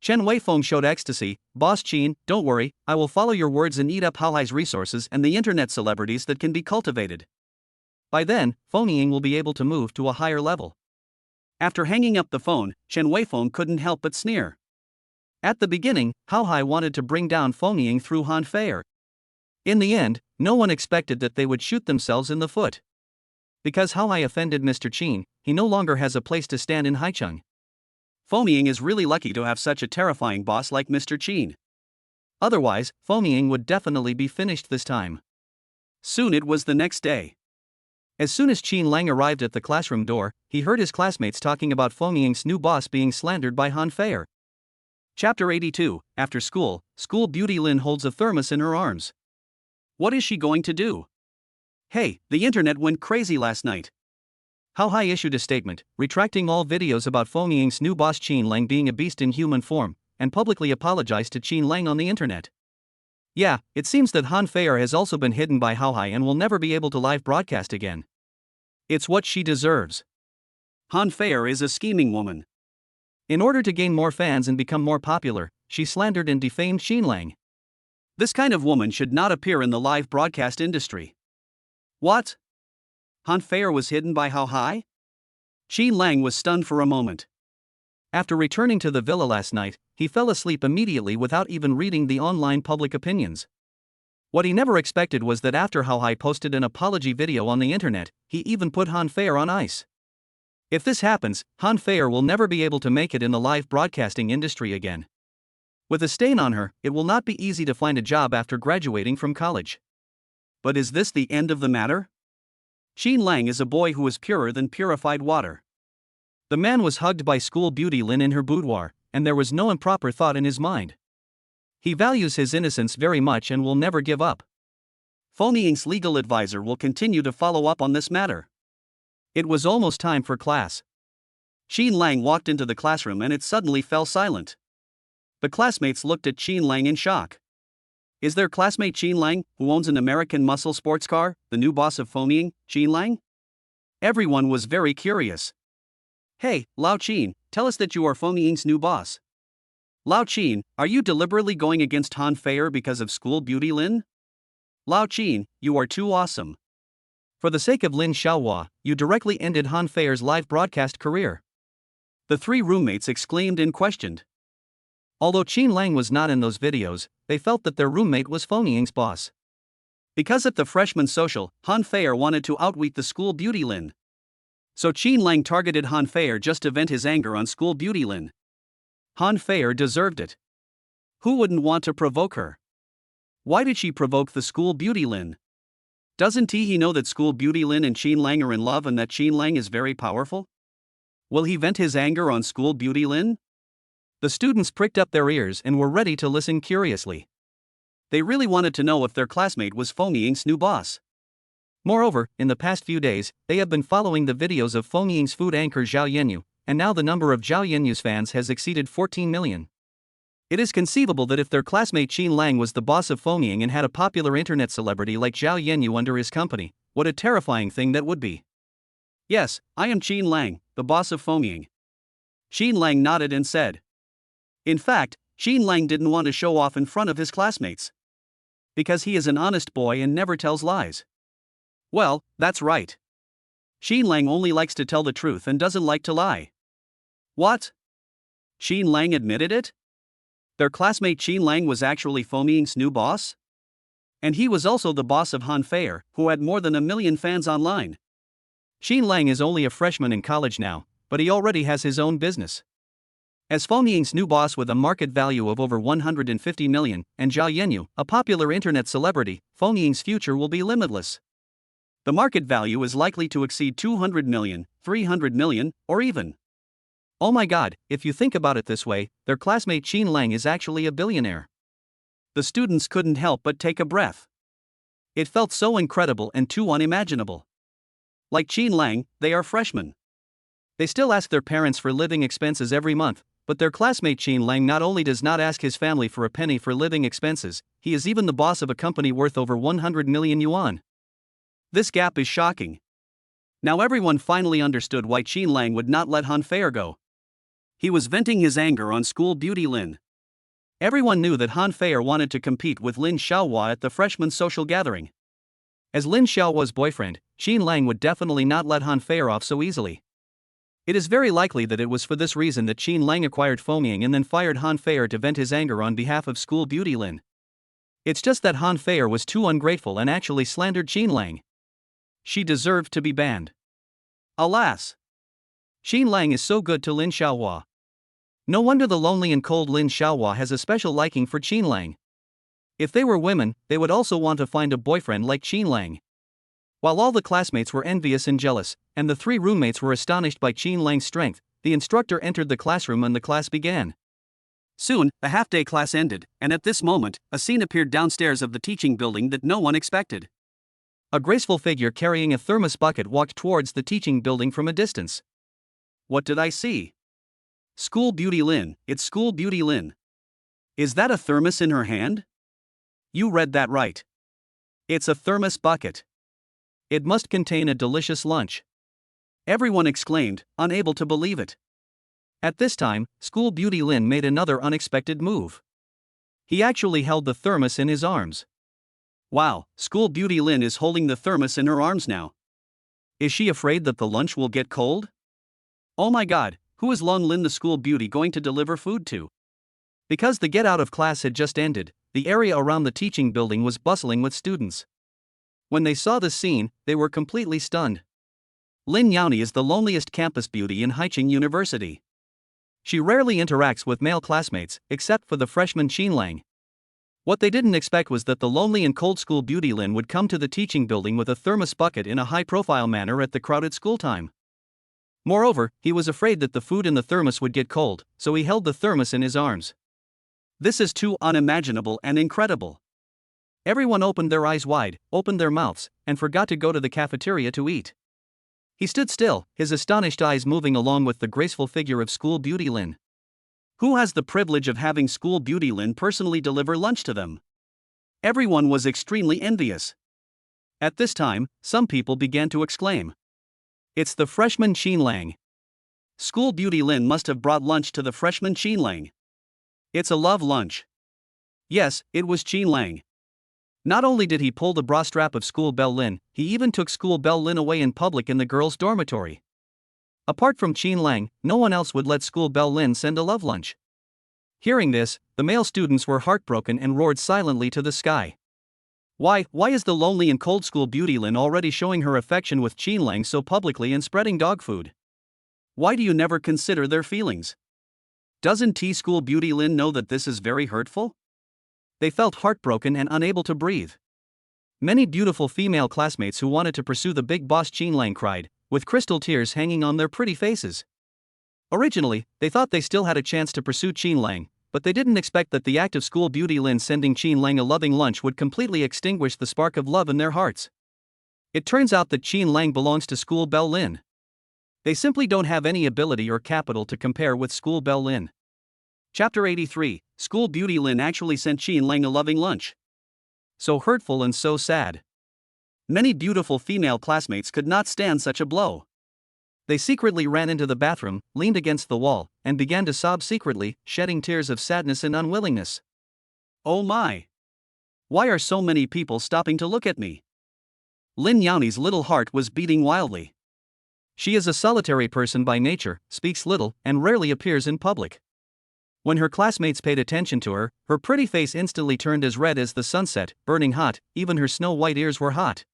Chen Weifeng showed ecstasy. Boss Qin, don't worry, I will follow your words and eat up Hao Hai's resources and the internet celebrities that can be cultivated. By then, Fengying will be able to move to a higher level. After hanging up the phone, Chen Weifeng couldn't help but sneer. At the beginning, Hao Hai wanted to bring down Fengying through Han Feier. In the end, no one expected that they would shoot themselves in the foot. Because Hao Hai offended Mr. Qin, he no longer has a place to stand in Haicheng. Fengying is really lucky to have such a terrifying boss like Mr. Qin. Otherwise, Fengying would definitely be finished this time. Soon it was the next day. As soon as Qin Lang arrived at the classroom door, he heard his classmates talking about Fengying's new boss being slandered by Han Feier. Chapter 82, After School, School Beauty Lin holds a thermos in her arms. What is she going to do? Hey, the internet went crazy last night. Hao Hai issued a statement, retracting all videos about Fengming's new boss Qin Lang being a beast in human form, and publicly apologized to Qin Lang on the internet. Yeah, it seems that Han Feier has also been hidden by Hao Hai and will never be able to live broadcast again. It's what she deserves. Han Feier is a scheming woman. In order to gain more fans and become more popular, she slandered and defamed Qin Lang. This kind of woman should not appear in the live broadcast industry. What? Han Feier was hidden by Hao Hai? Qin Lang was stunned for a moment. After returning to the villa last night, he fell asleep immediately without even reading the online public opinions. What he never expected was that after Hao Hai posted an apology video on the internet, he even put Han Feier on ice. If this happens, Han Feier will never be able to make it in the live broadcasting industry again. With a stain on her, it will not be easy to find a job after graduating from college. But is this the end of the matter? Qin Lang is a boy who is purer than purified water. The man was hugged by school beauty Lin in her boudoir, and there was no improper thought in his mind. He values his innocence very much and will never give up. Fengming's legal advisor will continue to follow up on this matter. It was almost time for class. Qin Lang walked into the classroom and it suddenly fell silent. The classmates looked at Qin Lang in shock. Is their classmate Qin Lang, who owns an American muscle sports car, the new boss of Fengming, Qin Lang? Everyone was very curious. Hey, Lao Qin, tell us that you are Fengming's new boss. Lao Qin, are you deliberately going against Han Feier because of school beauty Lin? Lao Qin, you are too awesome. For the sake of Lin Xiaohua, you directly ended Han Feier's live broadcast career. The three roommates exclaimed and questioned. Although Qin Lang was not in those videos, they felt that their roommate was Fengming's boss. Because at the freshman social, Han Feier wanted to outwit the school beauty Lin. So Qin Lang targeted Han Feier just to vent his anger on school beauty Lin. Han Feier deserved it. Who wouldn't want to provoke her? Why did she provoke the school beauty Lin? Doesn't he know that school beauty Lin and Qin Lang are in love and that Qin Lang is very powerful? Will he vent his anger on school beauty Lin? The students pricked up their ears and were ready to listen curiously. They really wanted to know if their classmate was Fengming's new boss. Moreover, in the past few days, they have been following the videos of Fengming's food anchor Zhao Yanyu, and now the number of Zhao Yanyu's fans has exceeded 14 million. It is conceivable that if their classmate Qin Lang was the boss of Fengming and had a popular internet celebrity like Zhao Yanyu under his company, what a terrifying thing that would be. Yes, I am Qin Lang, the boss of Fengming. Qin Lang nodded and said. In fact, Qin Lang didn't want to show off in front of his classmates. Because he is an honest boy and never tells lies. Well, that's right. Qin Lang only likes to tell the truth and doesn't like to lie. What? Qin Lang admitted it? Their classmate Qin Lang was actually Fengming's new boss? And he was also the boss of Han Feier, who had more than 1 million fans online. Qin Lang is only a freshman in college now, but he already has his own business. As Fengming's new boss with a market value of over 150 million, and Zhao Yanyu, a popular internet celebrity, Fengming's future will be limitless. The market value is likely to exceed 200 million, 300 million, or even. Oh my god, if you think about it this way, their classmate Qin Lang is actually a billionaire. The students couldn't help but take a breath. It felt so incredible and too unimaginable. Like Qin Lang, they are freshmen. They still ask their parents for living expenses every month, but their classmate Qin Lang not only does not ask his family for a penny for living expenses, he is even the boss of a company worth over 100 million yuan. This gap is shocking. Now everyone finally understood why Qin Lang would not let Han Feier go. He was venting his anger on school beauty Lin. Everyone knew that Han Feier wanted to compete with Lin Xiaohua at the freshman social gathering. As Lin Xiaohua's boyfriend, Qin Lang would definitely not let Han Feier off so easily. It is very likely that it was for this reason that Qin Lang acquired Fengming and then fired Han Feier to vent his anger on behalf of school beauty Lin. It's just that Han Feier was too ungrateful and actually slandered Qin Lang. She deserved to be banned. Alas! Qin Lang is so good to Lin Xiaohua. No wonder the lonely and cold Lin Xiaohua has a special liking for Qin Lang. If they were women, they would also want to find a boyfriend like Qin Lang. While all the classmates were envious and jealous, and the three roommates were astonished by Qin Lang's strength, the instructor entered the classroom and the class began. Soon, the half-day class ended, and at this moment, a scene appeared downstairs of the teaching building that no one expected. A graceful figure carrying a thermos bucket walked towards the teaching building from a distance. What did I see? School Beauty Lin, it's School Beauty Lin. Is that a thermos in her hand? You read that right. It's a thermos bucket. It must contain a delicious lunch. Everyone exclaimed, unable to believe it. At this time, School Beauty Lin made another unexpected move. He actually held the thermos in his arms. Wow, School Beauty Lin is holding the thermos in her arms now. Is she afraid that the lunch will get cold? Oh my god, who is Long Lin the School Beauty going to deliver food to? Because the get out of class had just ended, the area around the teaching building was bustling with students. When they saw the scene, they were completely stunned. Lin Yani is the loneliest campus beauty in Haicheng University. She rarely interacts with male classmates, except for the freshman Qinlang. What they didn't expect was that the lonely and cold School Beauty Lin would come to the teaching building with a thermos bucket in a high-profile manner at the crowded school time. Moreover, he was afraid that the food in the thermos would get cold, so he held the thermos in his arms. This is too unimaginable and incredible. Everyone opened their eyes wide, opened their mouths, and forgot to go to the cafeteria to eat. He stood still, his astonished eyes moving along with the graceful figure of School Beauty Lin. Who has the privilege of having School Beauty Lin personally deliver lunch to them? Everyone was extremely envious. At this time, some people began to exclaim. It's the freshman Qinlang. School Beauty Lin must have brought lunch to the freshman Qinlang. It's a love lunch. Yes, it was Qinlang. Not only did he pull the bra strap of School Belle Lin, he even took School Belle Lin away in public in the girls' dormitory. Apart from Qinlang, no one else would let School Belle Lin send a love lunch. Hearing this, the male students were heartbroken and roared silently to the sky. Why is the lonely and cold School Beauty Lin already showing her affection with Qinlang so publicly and spreading dog food? Why do you never consider their feelings? Doesn't School Beauty Lin know that this is very hurtful? They felt heartbroken and unable to breathe. Many beautiful female classmates who wanted to pursue the big boss Qinlang cried, with crystal tears hanging on their pretty faces. Originally, they thought they still had a chance to pursue Qinlang, but they didn't expect that the act of School Beauty Lin sending Qinlang a loving lunch would completely extinguish the spark of love in their hearts. It turns out that Qinlang belongs to School Belle Lin. They simply don't have any ability or capital to compare with School Belle Lin. Chapter 83, School Beauty Lin actually sent Qinlang a loving lunch. So hurtful and so sad. Many beautiful female classmates could not stand such a blow. They secretly ran into the bathroom, leaned against the wall, and began to sob secretly, shedding tears of sadness and unwillingness. Oh my! Why are so many people stopping to look at me? Lin Yani's little heart was beating wildly. She is a solitary person by nature, speaks little, and rarely appears in public. When her classmates paid attention to her, her pretty face instantly turned as red as the sunset, burning hot, even her snow-white ears were hot.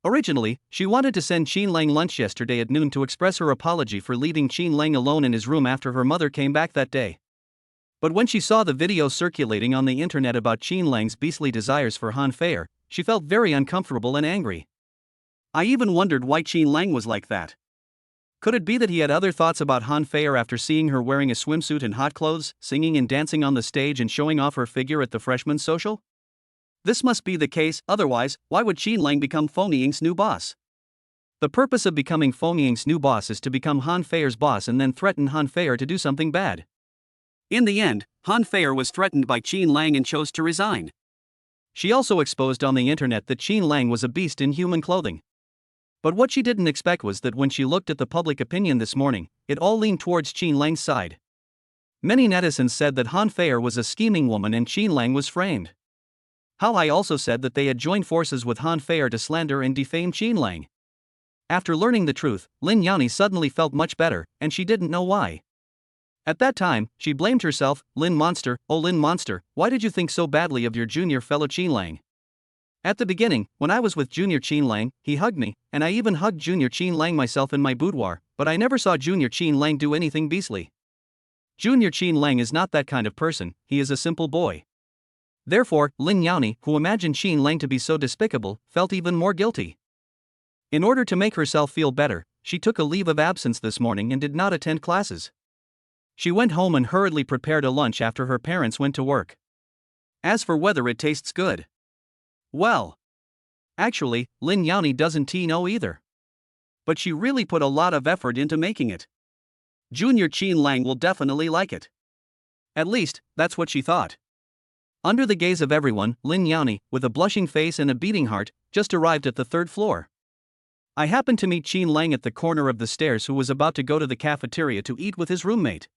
Originally, she wanted to send Qinlang lunch yesterday at noon to express her apology for leaving Qinlang alone in his room after her mother came back that day. But when she saw the video circulating on the internet about Qinlang's beastly desires for Han Feier, she felt very uncomfortable and angry. I even wondered why Qinlang was like that. Could it be that he had other thoughts about Han Feier after seeing her wearing a swimsuit and hot clothes, singing and dancing on the stage and showing off her figure at the freshman social? This must be the case, otherwise, why would Qinlang become Fengying's new boss? The purpose of becoming Fengying's new boss is to become Han Feier's boss and then threaten Han Feier to do something bad. In the end, Han Feier was threatened by Qinlang and chose to resign. She also exposed on the internet that Qinlang was a beast in human clothing. But what she didn't expect was that when she looked at the public opinion this morning, it all leaned towards Qinlang's side. Many netizens said that Han Feier was a scheming woman and Qinlang was framed. Hai also said that they had joined forces with Han Feier to slander and defame Qinlang. After learning the truth, Lin Yani suddenly felt much better, and she didn't know why. At that time, she blamed herself. Lin Monster, oh Lin Monster, why did you think so badly of your junior fellow Qinlang? At the beginning, when I was with Junior Qinlang, he hugged me, and I even hugged Junior Qinlang myself in my boudoir, but I never saw Junior Qinlang do anything beastly. Junior Qinlang is not that kind of person, he is a simple boy. Therefore, Lin Yani, who imagined Qinlang to be so despicable, felt even more guilty. In order to make herself feel better, she took a leave of absence this morning and did not attend classes. She went home and hurriedly prepared a lunch after her parents went to work. As for whether it tastes good, well, actually, Lin Yani doesn't know either. But she really put a lot of effort into making it. Junior Qin Lang will definitely like it. At least, that's what she thought. Under the gaze of everyone, Lin Yani, with a blushing face and a beating heart, just arrived at the third floor. I happened to meet Qin Lang at the corner of the stairs, who was about to go to the cafeteria to eat with his roommate.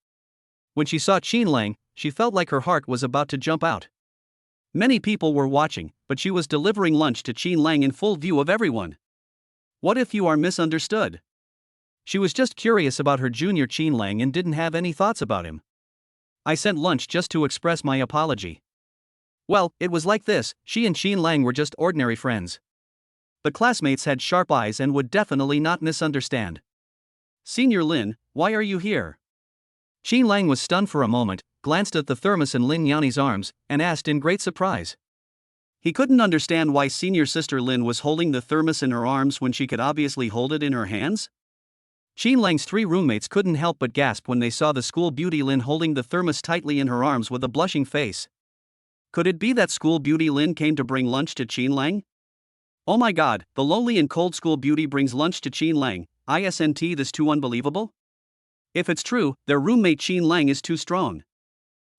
When she saw Qin Lang, she felt like her heart was about to jump out. Many people were watching, but she was delivering lunch to Qin Lang in full view of everyone. What if you are misunderstood? She was just curious about her junior Qin Lang and didn't have any thoughts about him. I sent lunch just to express my apology. Well, it was like this: she and Qin Lang were just ordinary friends. The classmates had sharp eyes and would definitely not misunderstand. Senior Lin, why are you here? Qin Lang was stunned for a moment, glanced at the thermos in Lin Yani's arms, and asked in great surprise. He couldn't understand why senior sister Lin was holding the thermos in her arms when she could obviously hold it in her hands. Qin Lang's three roommates couldn't help but gasp when they saw the school beauty Lin holding the thermos tightly in her arms with a blushing face. Could it be that school beauty Lin came to bring lunch to Qin Lang? Oh my god, the lonely and cold school beauty brings lunch to Qin Lang. Isn't this too unbelievable? If it's true, their roommate Qin Lang is too strong.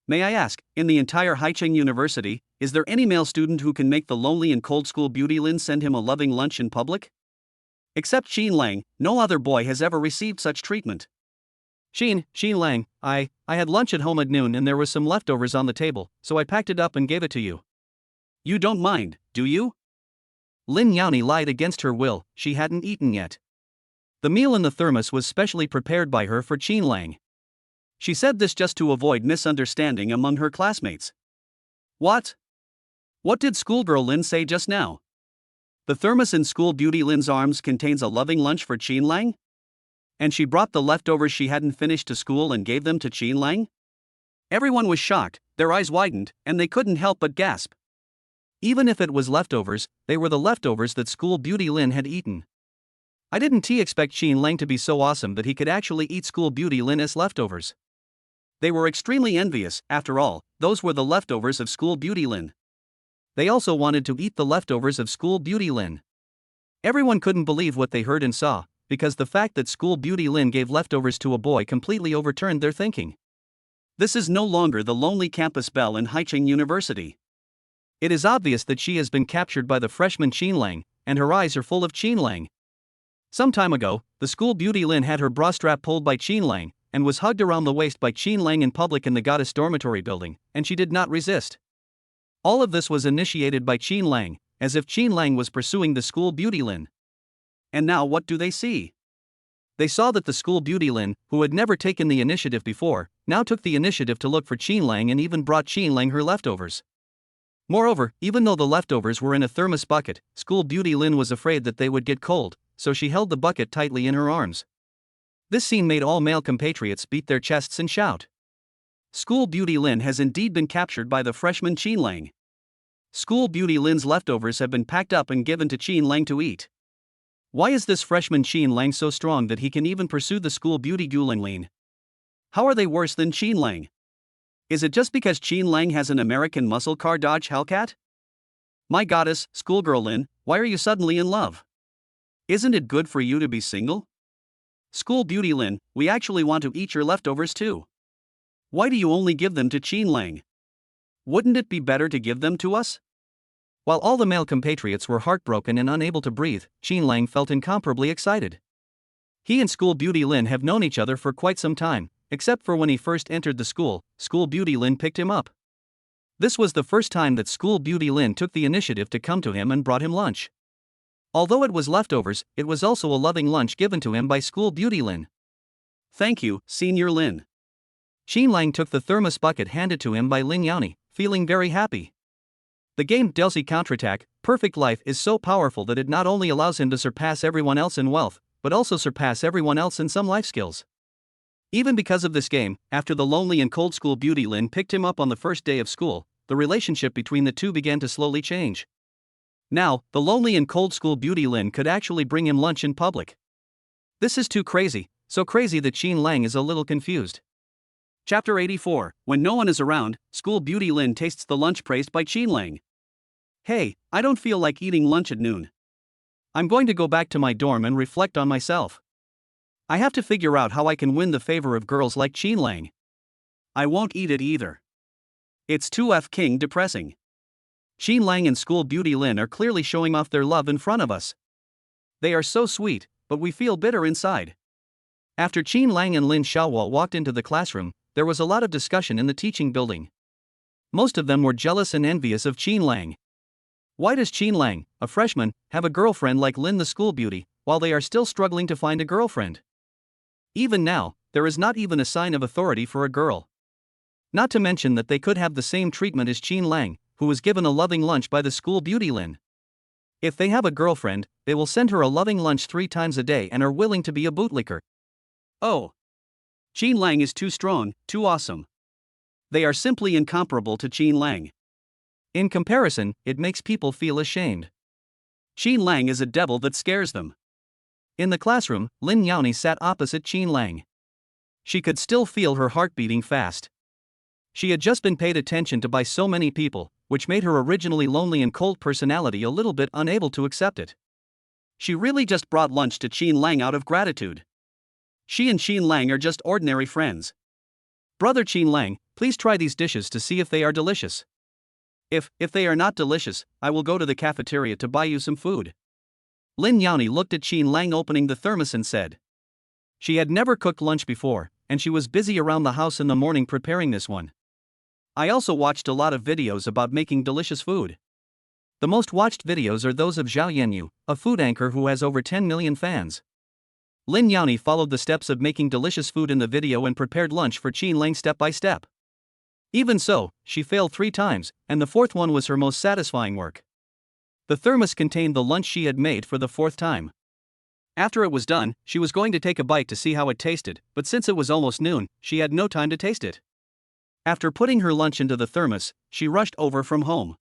May I ask, in the entire Haicheng University, is there any male student who can make the lonely and cold school beauty Lin send him a loving lunch in public? Except Qin Lang, no other boy has ever received such treatment. Qin Lang, I had lunch at home at noon and there was some leftovers on the table, so I packed it up and gave it to you. You don't mind, do you? Lin Yani lied against her will. She hadn't eaten yet. The meal in the thermos was specially prepared by her for Qin Lang. She said this just to avoid misunderstanding among her classmates. What? What did schoolgirl Lin say just now? The thermos in school beauty Lin's arms contains a loving lunch for Qin Lang? And she brought the leftovers she hadn't finished to school and gave them to Qin Lang? Everyone was shocked, their eyes widened, and they couldn't help but gasp. Even if it was leftovers, they were the leftovers that school beauty Lin had eaten. I didn't expect Qin Lang to be so awesome that he could actually eat school beauty Lin as leftovers. They were extremely envious. After all, those were the leftovers of school beauty Lin. They also wanted to eat the leftovers of school beauty Lin. Everyone couldn't believe what they heard and saw, because the fact that school beauty Lin gave leftovers to a boy completely overturned their thinking. This is no longer the lonely campus belle in Haicheng University. It is obvious that she has been captured by the freshman Qin Lang, and her eyes are full of Qin Lang. Some time ago, the school beauty Lin had her bra strap pulled by Qin Lang, and was hugged around the waist by Qin Lang in public in the goddess dormitory building, and she did not resist. All of this was initiated by Qin Lang, as if Qin Lang was pursuing the school beauty Lin. And now what do they see? They saw that the school beauty Lin, who had never taken the initiative before, now took the initiative to look for Qin Lang and even brought Qin Lang her leftovers. Moreover, even though the leftovers were in a thermos bucket, school beauty Lin was afraid that they would get cold, so she held the bucket tightly in her arms. This scene made all male compatriots beat their chests and shout. School beauty Lin has indeed been captured by the freshman Qin Lang. School beauty Lin's leftovers have been packed up and given to Qin Lang to eat. Why is this freshman Qin Lang so strong that he can even pursue the school beauty Guling Lin? How are they worse than Qin Lang? Is it just because Qin Lang has an American muscle car Dodge Hellcat? My goddess, schoolgirl Lin, why are you suddenly in love? Isn't it good for you to be single? School beauty Lin, we actually want to eat your leftovers too. Why do you only give them to Qin Lang? Wouldn't it be better to give them to us? While all the male compatriots were heartbroken and unable to breathe, Qin Lang felt incomparably excited. He and school beauty Lin have known each other for quite some time, except for when he first entered the school beauty Lin picked him up. This was the first time that school beauty Lin took the initiative to come to him and brought him lunch. Although it was leftovers, it was also a loving lunch given to him by school beauty Lin. Thank you, Senior Lin. Qin Lang took the thermos bucket handed to him by Lin Yani, feeling very happy. The game Delcy Counterattack, Perfect Life is so powerful that it not only allows him to surpass everyone else in wealth, but also surpass everyone else in some life skills. Even because of this game, after the lonely and cold school beauty Lin picked him up on the first day of school, the relationship between the two began to slowly change. Now, the lonely and cold school beauty Lin could actually bring him lunch in public. This is too crazy, so crazy that Qin Lang is a little confused. Chapter 84. When no one is around, school beauty Lin tastes the lunch praised by Qinlang. Hey, I don't feel like eating lunch at noon. I'm going to go back to my dorm and reflect on myself. I have to figure out how I can win the favor of girls like Qinlang. I won't eat it either. It's too f***ing depressing. Qinlang and school beauty Lin are clearly showing off their love in front of us. They are so sweet, but we feel bitter inside. After Qinlang and Lin Xiaohua walked into the classroom, there was a lot of discussion in the teaching building. Most of them were jealous and envious of Qinlang. Why does Qinlang, a freshman, have a girlfriend like Lin the school beauty, while they are still struggling to find a girlfriend? Even now, there is not even a sign of authority for a girl. Not to mention that they could have the same treatment as Qinlang, who was given a loving lunch by the school beauty Lin. If they have a girlfriend, they will send her a loving lunch 3 times a day and are willing to be a bootlicker. Oh. Qinlang is too strong, too awesome. They are simply incomparable to Qinlang. In comparison, it makes people feel ashamed. Qinlang is a devil that scares them. In the classroom, Lin Yani sat opposite Qinlang. She could still feel her heart beating fast. She had just been paid attention to by so many people, which made her originally lonely and cold personality a little bit unable to accept it. She really just brought lunch to Qinlang out of gratitude. She and Qinlang are just ordinary friends. Brother Qinlang, please try these dishes to see if they are delicious. If they are not delicious, I will go to the cafeteria to buy you some food. Lin Yani looked at Qinlang opening the thermos and said. She had never cooked lunch before, and she was busy around the house in the morning preparing this one. I also watched a lot of videos about making delicious food. The most watched videos are those of Zhao Yanyu, a food anchor who has over 10 million fans. Lin Yani followed the steps of making delicious food in the video and prepared lunch for Qinlang step by step. Even so, she failed 3 times, and the 4th one was her most satisfying work. The thermos contained the lunch she had made for the 4th time. After it was done, she was going to take a bite to see how it tasted, but since it was almost noon, she had no time to taste it. After putting her lunch into the thermos, she rushed over from home.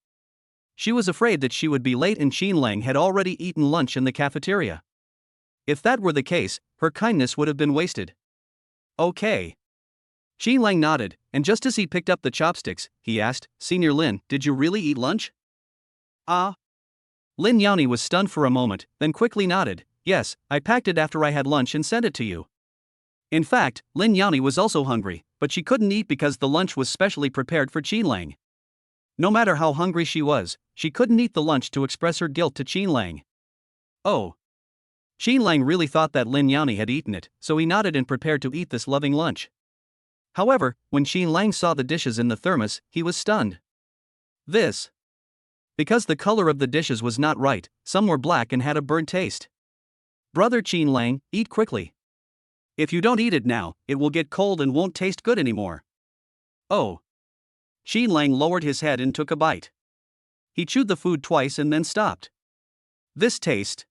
She was afraid that she would be late and Qinlang had already eaten lunch in the cafeteria. If that were the case, her kindness would have been wasted. Okay. Qinlang nodded, and just as he picked up the chopsticks, he asked, Senior Lin, did you really eat lunch? Lin Yani was stunned for a moment, then quickly nodded, yes, I packed it after I had lunch and sent it to you. In fact, Lin Yani was also hungry, but she couldn't eat because the lunch was specially prepared for Qinlang. No matter how hungry she was, she couldn't eat the lunch to express her guilt to Qinlang. Oh. Qinlang really thought that Lin Yani had eaten it, so he nodded and prepared to eat this loving lunch. However, when Qinlang saw the dishes in the thermos, he was stunned. Because the color of the dishes was not right, some were black and had a burnt taste. Brother Qinlang, eat quickly. If you don't eat it now, it will get cold and won't taste good anymore. Oh. Qinlang lowered his head and took a bite. He chewed the food twice and then stopped. This taste.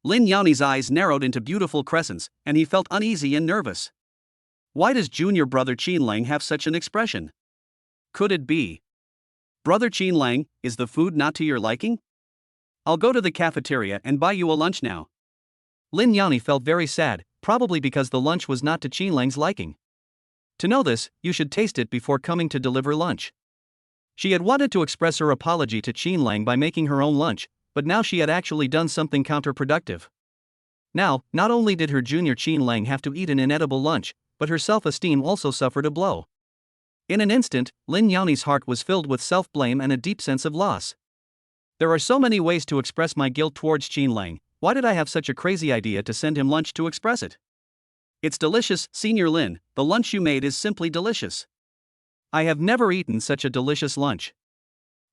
Lin Yani's eyes narrowed into beautiful crescents, and he felt uneasy and nervous. Why does junior brother Qinlang have such an expression? Could it be? Brother Qinlang, is the food not to your liking? I'll go to the cafeteria and buy you a lunch now. Lin Yani felt very sad, probably because the lunch was not to Qinlang's liking. To know this, you should taste it before coming to deliver lunch. She had wanted to express her apology to Qinlang by making her own lunch, but now she had actually done something counterproductive. Now, not only did her junior Qinlang have to eat an inedible lunch, but her self-esteem also suffered a blow. In an instant, Lin Yani's heart was filled with self-blame and a deep sense of loss. There are so many ways to express my guilt towards Qinlang. Why did I have such a crazy idea to send him lunch to express it? It's delicious, Senior Lin, the lunch you made is simply delicious. I have never eaten such a delicious lunch.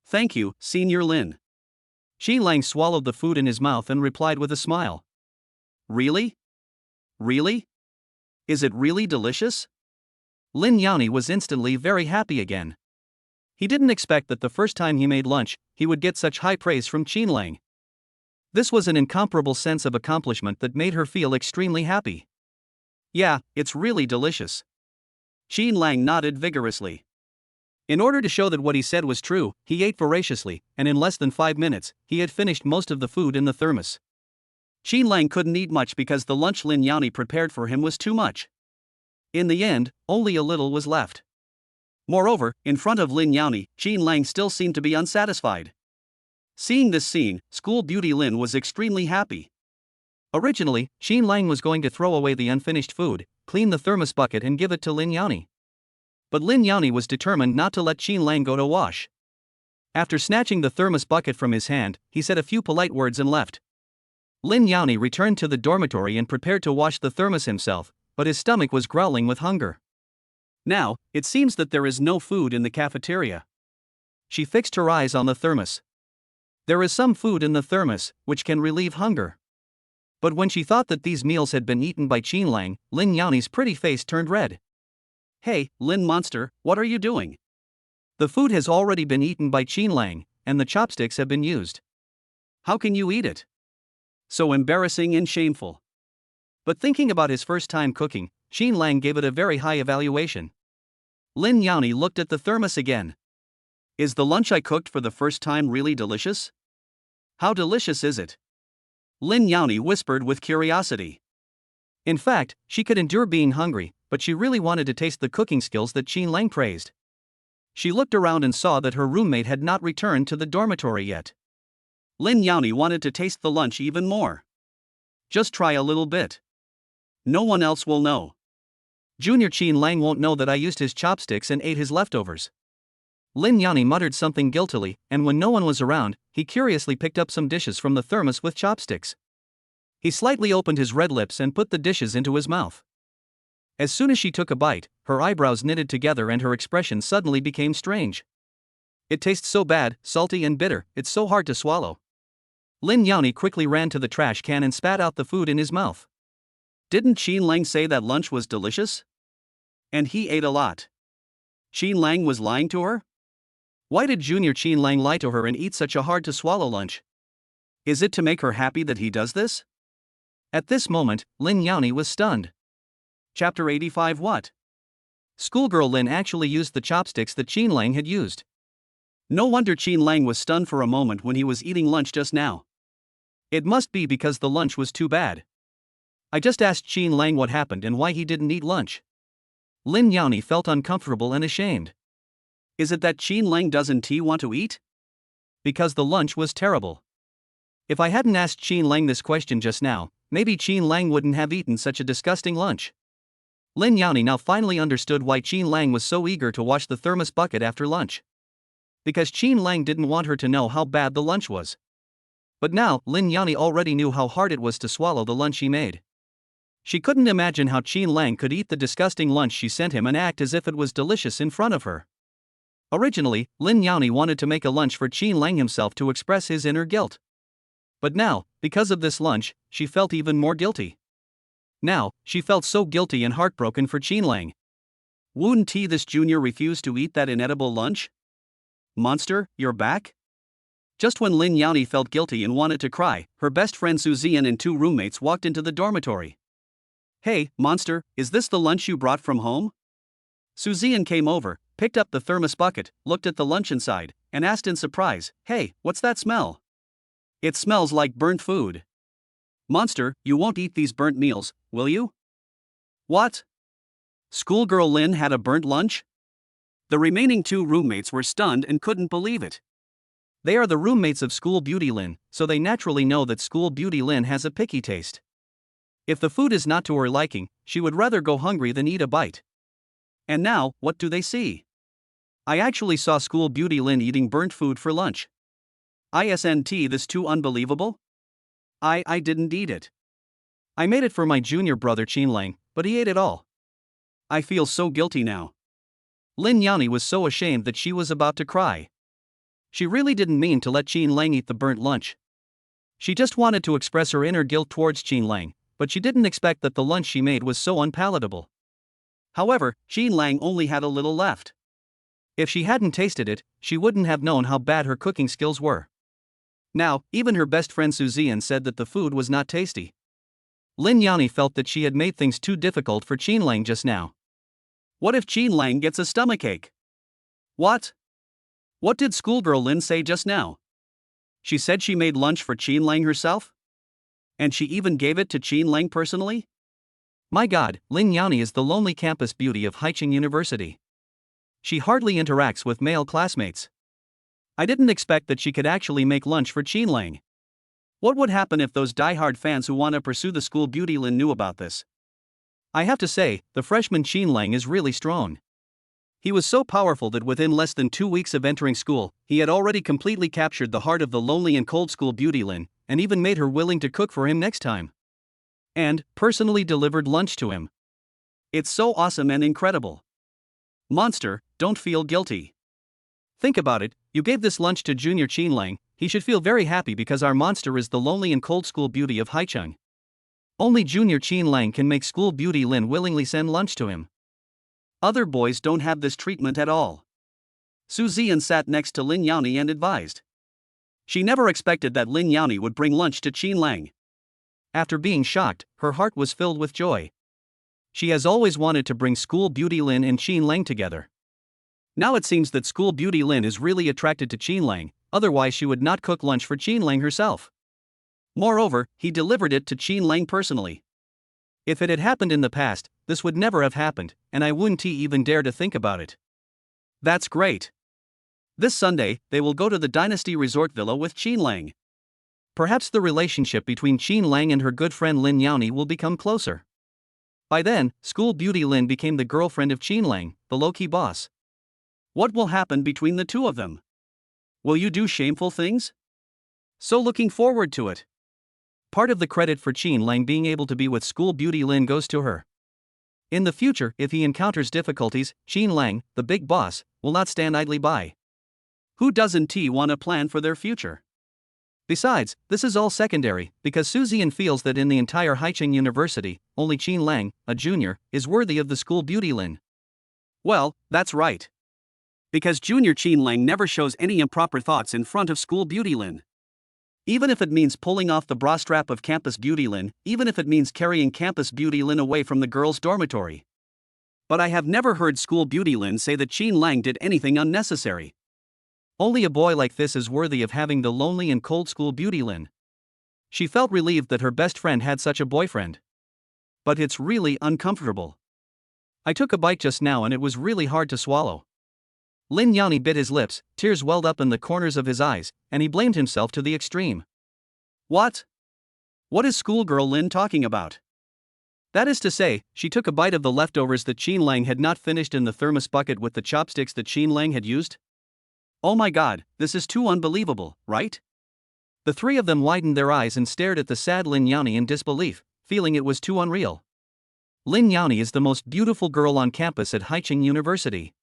Thank you, Senior Lin. Qinlang swallowed the food in his mouth and replied with a smile. Really? Really? Is it really delicious? Lin Yani was instantly very happy again. He didn't expect that the first time he made lunch, he would get such high praise from Qinlang. This was an incomparable sense of accomplishment that made her feel extremely happy. Yeah, it's really delicious. Qinlang nodded vigorously. In order to show that what he said was true, he ate voraciously, and in less than 5 minutes, he had finished most of the food in the thermos. Qinlang couldn't eat much because the lunch Lin Yani prepared for him was too much. In the end, only a little was left. Moreover, in front of Lin Yani, Qin Lang still seemed to be unsatisfied. Seeing this scene, school beauty Lin was extremely happy. Originally, Qin Lang was going to throw away the unfinished food, clean the thermos bucket and give it to Lin Yani. But Lin Yani was determined not to let Qin Lang go to wash. After snatching the thermos bucket from his hand, he said a few polite words and left. Lin Yani returned to the dormitory and prepared to wash the thermos himself, but his stomach was growling with hunger. Now, it seems that there is no food in the cafeteria. She fixed her eyes on the thermos. There is some food in the thermos, which can relieve hunger. But when she thought that these meals had been eaten by Qin Lang, Lin Yani's pretty face turned red. Hey, Lin monster, what are you doing? The food has already been eaten by Qin Lang, and the chopsticks have been used. How can you eat it? So embarrassing and shameful. But thinking about his first time cooking, Qin Lang gave it a very high evaluation. Lin Yani looked at the thermos again. Is the lunch I cooked for the first time really delicious? How delicious is it? Lin Yani whispered with curiosity. In fact, she could endure being hungry, but she really wanted to taste the cooking skills that Qin Lang praised. She looked around and saw that her roommate had not returned to the dormitory yet. Lin Yani wanted to taste the lunch even more. Just try a little bit. No one else will know. Junior Qin Lang won't know that I used his chopsticks and ate his leftovers. Lin Yani muttered something guiltily, and when no one was around, he curiously picked up some dishes from the thermos with chopsticks. He slightly opened his red lips and put the dishes into his mouth. As soon as she took a bite, her eyebrows knitted together and her expression suddenly became strange. It tastes so bad, salty and bitter, it's so hard to swallow. Lin Yani quickly ran to the trash can and spat out the food in his mouth. Didn't Qin Lang say that lunch was delicious? And he ate a lot. Qin Lang was lying to her? Why did Junior Qin Lang lie to her and eat such a hard-to-swallow lunch? Is it to make her happy that he does this? At this moment, Lin Yani was stunned. Chapter 85. What? Schoolgirl Lin actually used the chopsticks that Qin Lang had used. No wonder Qin Lang was stunned for a moment when he was eating lunch just now. It must be because the lunch was too bad. I just asked Qin Lang what happened and why he didn't eat lunch. Lin Yani felt uncomfortable and ashamed. Is it that Qin Lang doesn't want to eat? Because the lunch was terrible. If I hadn't asked Qin Lang this question just now, maybe Qin Lang wouldn't have eaten such a disgusting lunch. Lin Yani now finally understood why Qin Lang was so eager to wash the thermos bucket after lunch. Because Qin Lang didn't want her to know how bad the lunch was. But now, Lin Yani already knew how hard it was to swallow the lunch he made. She couldn't imagine how Qin Lang could eat the disgusting lunch she sent him and act as if it was delicious in front of her. Originally, Lin Yani wanted to make a lunch for Qin Lang himself to express his inner guilt. But now, because of this lunch, she felt even more guilty. Now, she felt so guilty and heartbroken for Qin Lang. Wouldn't this junior refuse to eat that inedible lunch? Monster, you're back? Just when Lin Yani felt guilty and wanted to cry, her best friend Suzian and two roommates walked into the dormitory. Hey, monster, is this the lunch you brought from home? Suzian came over, picked up the thermos bucket, looked at the lunch inside, and asked in surprise, Hey, what's that smell? It smells like burnt food. Monster, you won't eat these burnt meals, will you? What? Schoolgirl Lin had a burnt lunch? The remaining two roommates were stunned and couldn't believe it. They are the roommates of School Beauty Lin, so they naturally know that School Beauty Lin has a picky taste. If the food is not to her liking, she would rather go hungry than eat a bite. And now, what do they see? I actually saw School Beauty Lin eating burnt food for lunch. Isn't this too unbelievable? I didn't eat it. I made it for my junior brother Qin Lang, but he ate it all. I feel so guilty now. Lin Yani was so ashamed that she was about to cry. She really didn't mean to let Qin Lang eat the burnt lunch. She just wanted to express her inner guilt towards Qin Lang, but she didn't expect that the lunch she made was so unpalatable. However, Qin Lang only had a little left. If she hadn't tasted it, she wouldn't have known how bad her cooking skills were. Now, even her best friend Suzian said that the food was not tasty. Lin Yani felt that she had made things too difficult for Qin Lang just now. What if Qin Lang gets a stomachache? What? What did schoolgirl Lin say just now? She said she made lunch for Qin Lang herself? And she even gave it to Qin Lang personally? My god, Lin Yani is the lonely campus beauty of Haicheng University. She hardly interacts with male classmates. I didn't expect that she could actually make lunch for Qinlang. What would happen if those die-hard fans who want to pursue the school beauty Lin knew about this? I have to say, the freshman Qinlang is really strong. He was so powerful that within less than 2 weeks of entering school, he had already completely captured the heart of the lonely and cold school beauty Lin, and even made her willing to cook for him next time. And personally delivered lunch to him. It's so awesome and incredible. Monster, don't feel guilty. Think about it, you gave this lunch to Junior Qinlang, he should feel very happy because our monster is the lonely and cold school beauty of Haicheng. Only Junior Qinlang can make school beauty Lin willingly send lunch to him. Other boys don't have this treatment at all. Su Ziyan sat next to Lin Yani and advised. She never expected that Lin Yani would bring lunch to Qinlang. After being shocked, her heart was filled with joy. She has always wanted to bring school beauty Lin and Qinlang together. Now it seems that school beauty Lin is really attracted to Qinlang, otherwise she would not cook lunch for Qinlang herself. Moreover, he delivered it to Qinlang personally. If it had happened in the past, this would never have happened, and I wouldn't even dare to think about it. That's great. This Sunday, they will go to the Dynasty Resort Villa with Qinlang. Perhaps the relationship between Qinlang and her good friend Lin Yani will become closer. By then, school beauty Lin became the girlfriend of Qinlang, the low-key boss. What will happen between the two of them? Will you do shameful things? So looking forward to it. Part of the credit for Qinlang being able to be with school beauty Lin goes to her. In the future, if he encounters difficulties, Qinlang, the big boss, will not stand idly by. Who doesn't want a plan for their future? Besides, this is all secondary, because Su Ziyan feels that in the entire Haicheng University, only Qinlang, a junior, is worthy of the school beauty Lin. Well, that's right. Because Junior Qinlang never shows any improper thoughts in front of school beauty Lin. Even if it means pulling off the bra strap of campus beauty Lin, even if it means carrying campus beauty Lin away from the girls' dormitory. But I have never heard school beauty Lin say that Qinlang did anything unnecessary. Only a boy like this is worthy of having the lonely and cold school beauty Lin. She felt relieved that her best friend had such a boyfriend. But it's really uncomfortable. I took a bite just now and it was really hard to swallow. Lin Yani bit his lips, tears welled up in the corners of his eyes, and he blamed himself to the extreme. What? What is schoolgirl Lin talking about? That is to say, she took a bite of the leftovers that Qinlang had not finished in the thermos bucket with the chopsticks that Qinlang had used? Oh my god, this is too unbelievable, right? The three of them widened their eyes and stared at the sad Lin Yani in disbelief, feeling it was too unreal. Lin Yani is the most beautiful girl on campus at Haicheng University.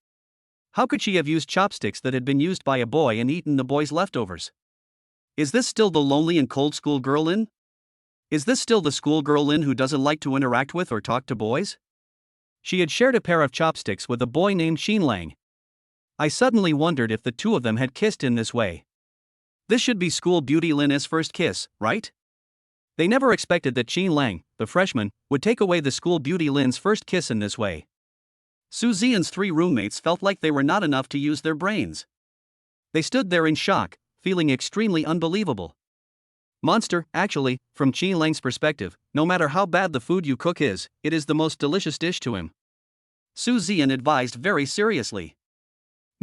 How could she have used chopsticks that had been used by a boy and eaten the boy's leftovers? Is this still the lonely and cold schoolgirl Lin? Is this still the schoolgirl Lin who doesn't like to interact with or talk to boys? She had shared a pair of chopsticks with a boy named Qinlang. I suddenly wondered if the two of them had kissed in this way. This should be school beauty Lin's first kiss, right? They never expected that Qinlang, the freshman, would take away the school beauty Lin's first kiss in this way. Su Ziyan's three roommates felt like they were not enough to use their brains. They stood there in shock, feeling extremely unbelievable. Monster, actually, from Qinlang's perspective, no matter how bad the food you cook is, it is the most delicious dish to him. Su Ziyan advised very seriously.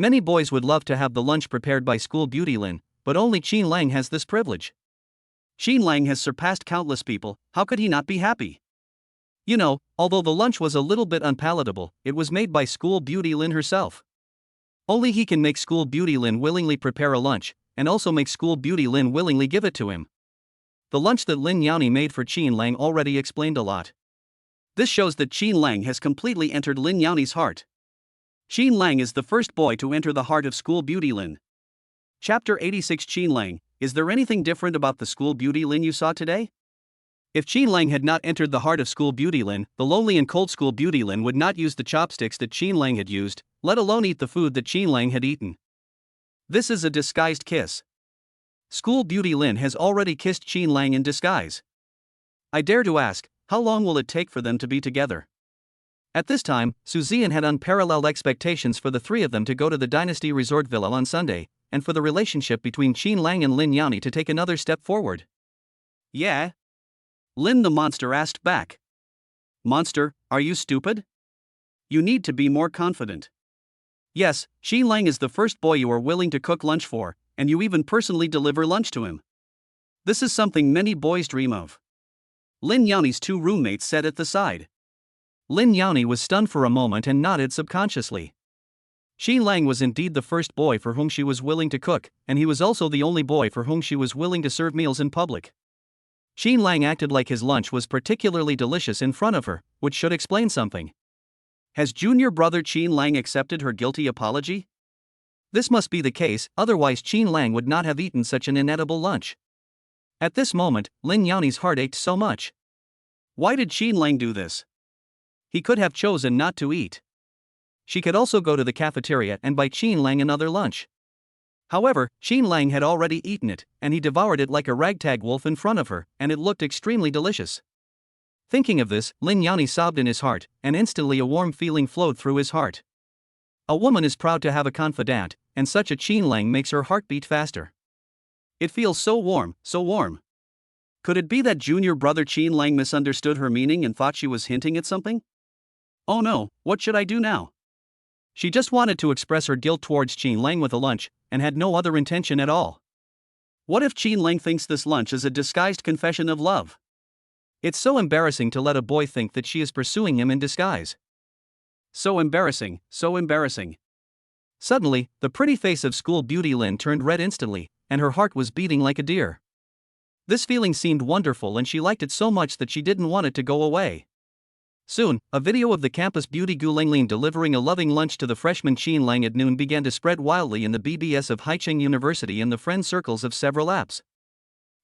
Many boys would love to have the lunch prepared by school beauty Lin, but only Qinlang has this privilege. Qinlang has surpassed countless people, how could he not be happy? You know, although the lunch was a little bit unpalatable, it was made by school beauty Lin herself. Only he can make school beauty Lin willingly prepare a lunch, and also make school beauty Lin willingly give it to him. The lunch that Lin Yani made for Qinlang already explained a lot. This shows that Qinlang has completely entered Lin Yani's heart. Qinlang is the first boy to enter the heart of school beauty Lin. Chapter 86 Qinlang, is there anything different about the school beauty Lin you saw today? If Qinlang had not entered the heart of school beauty Lin, the lonely and cold school beauty Lin would not use the chopsticks that Qinlang had used, let alone eat the food that Qinlang had eaten. This is a disguised kiss. School beauty Lin has already kissed Qinlang in disguise. I dare to ask, how long will it take for them to be together? At this time, Su Ziyan had unparalleled expectations for the three of them to go to the Dynasty Resort Villa on Sunday, and for the relationship between Qinlang and Lin Yani to take another step forward. Yeah? Lin the monster asked back. Monster, are you stupid? You need to be more confident. Yes, Xin Lang is the first boy you are willing to cook lunch for, and you even personally deliver lunch to him. This is something many boys dream of. Lin Yani's two roommates said at the side. Lin Yani was stunned for a moment and nodded subconsciously. Xin Lang was indeed the first boy for whom she was willing to cook, and he was also the only boy for whom she was willing to serve meals in public. Xin Lang acted like his lunch was particularly delicious in front of her, which should explain something. Has junior brother Xin Lang accepted her guilty apology? This must be the case, otherwise Xin Lang would not have eaten such an inedible lunch. At this moment, Lin Yani's heart ached so much. Why did Xin Lang do this? He could have chosen not to eat. She could also go to the cafeteria and buy Xin Lang another lunch. However, Xin Lang had already eaten it, and he devoured it like a ragtag wolf in front of her, and it looked extremely delicious. Thinking of this, Lin Yani sobbed in his heart, and instantly a warm feeling flowed through his heart. A woman is proud to have a confidant, and such a Xin Lang makes her heart beat faster. It feels so warm, so warm. Could it be that junior brother Xin Lang misunderstood her meaning and thought she was hinting at something? Oh no, what should I do now? She just wanted to express her guilt towards Xin Lang with a lunch, and had no other intention at all. What if Xin Lang thinks this lunch is a disguised confession of love? It's so embarrassing to let a boy think that she is pursuing him in disguise. So embarrassing, so embarrassing. Suddenly, the pretty face of school beauty Lin turned red instantly, and her heart was beating like a deer. This feeling seemed wonderful and she liked it so much that she didn't want it to go away. Soon, a video of the campus beauty Gu Linglin delivering a loving lunch to the freshman Xin Lang at noon began to spread wildly in the BBS of Haicheng University and the friend circles of several apps.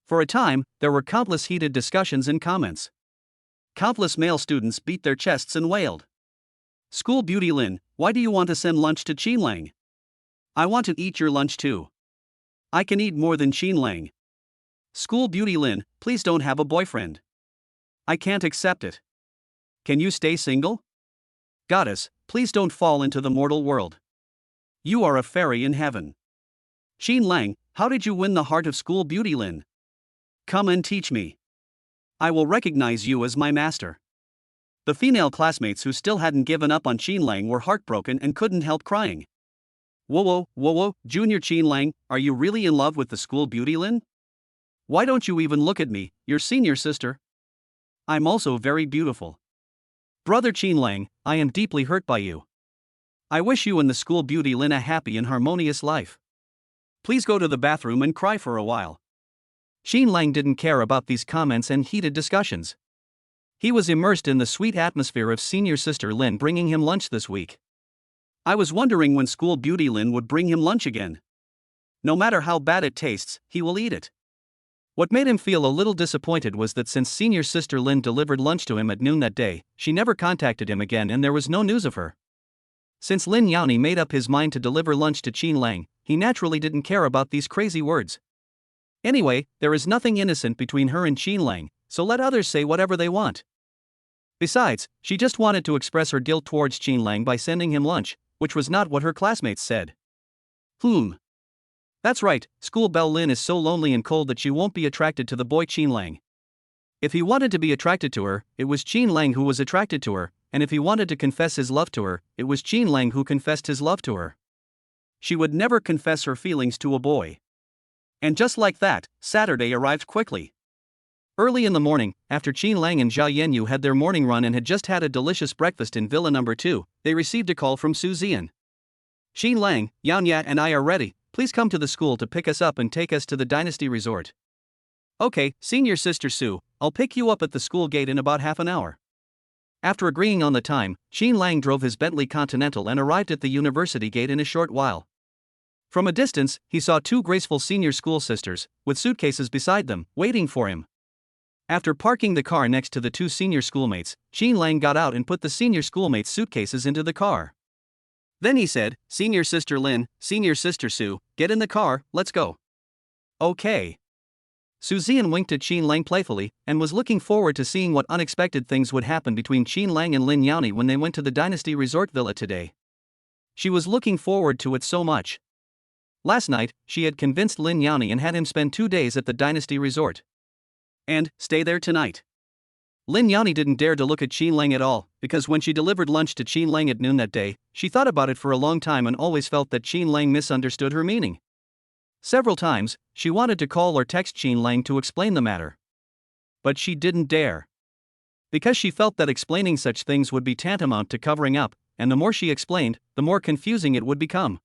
For a time, there were countless heated discussions and comments. Countless male students beat their chests and wailed. School beauty Lin, why do you want to send lunch to Xin Lang? I want to eat your lunch too. I can eat more than Xin Lang. School beauty Lin, please don't have a boyfriend. I can't accept it. Can you stay single? Goddess, please don't fall into the mortal world. You are a fairy in heaven. Xin Lang, how did you win the heart of school beauty Lin? Come and teach me. I will recognize you as my master. The female classmates who still hadn't given up on Xin Lang were heartbroken and couldn't help crying. Whoa, junior Xin Lang, are you really in love with the school beauty Lin? Why don't you even look at me, your senior sister? I'm also very beautiful. Brother Xin Lang, I am deeply hurt by you. I wish you and the school beauty Lin a happy and harmonious life. Please go to the bathroom and cry for a while. Xin Lang didn't care about these comments and heated discussions. He was immersed in the sweet atmosphere of senior sister Lin bringing him lunch this week. I was wondering when school beauty Lin would bring him lunch again. No matter how bad it tastes, he will eat it. What made him feel a little disappointed was that since senior sister Lin delivered lunch to him at noon that day, she never contacted him again and there was no news of her. Since Lin Yani made up his mind to deliver lunch to Xin Lang, he naturally didn't care about these crazy words. Anyway, there is nothing innocent between her and Xin Lang, so let others say whatever they want. Besides, she just wanted to express her guilt towards Xin Lang by sending him lunch, which was not what her classmates said. That's right, school belle Lin is so lonely and cold that she won't be attracted to the boy Xin Lang. If he wanted to be attracted to her, it was Xin Lang who was attracted to her, and if he wanted to confess his love to her, it was Xin Lang who confessed his love to her. She would never confess her feelings to a boy. And just like that, Saturday arrived quickly. Early in the morning, after Xin Lang and Zhao Yanyu had their morning run and had just had a delicious breakfast in Villa number 2, they received a call from Su Zian. Xin Lang, Yan Yat and I are ready. Please come to the school to pick us up and take us to the Dynasty Resort. Okay, senior sister Su, I'll pick you up at the school gate in about half an hour. After agreeing on the time, Xin Lang drove his Bentley Continental and arrived at the university gate in a short while. From a distance, he saw two graceful senior school sisters, with suitcases beside them, waiting for him. After parking the car next to the two senior schoolmates, Xin Lang got out and put the senior schoolmates' suitcases into the car. Then he said, Senior sister Lin, senior sister Su, get in the car, let's go. Okay. Su Zian winked at Xin Lang playfully, and was looking forward to seeing what unexpected things would happen between Xin Lang and Lin Yani when they went to the Dynasty Resort Villa today. She was looking forward to it so much. Last night, she had convinced Lin Yani and had him spend 2 days at the Dynasty Resort. And stay there tonight. Lin Yani didn't dare to look at Qin Lang at all, because when she delivered lunch to Qin Lang at noon that day, she thought about it for a long time and always felt that Qin Lang misunderstood her meaning. Several times, she wanted to call or text Qin Lang to explain the matter. But she didn't dare. Because she felt that explaining such things would be tantamount to covering up, and the more she explained, the more confusing it would become.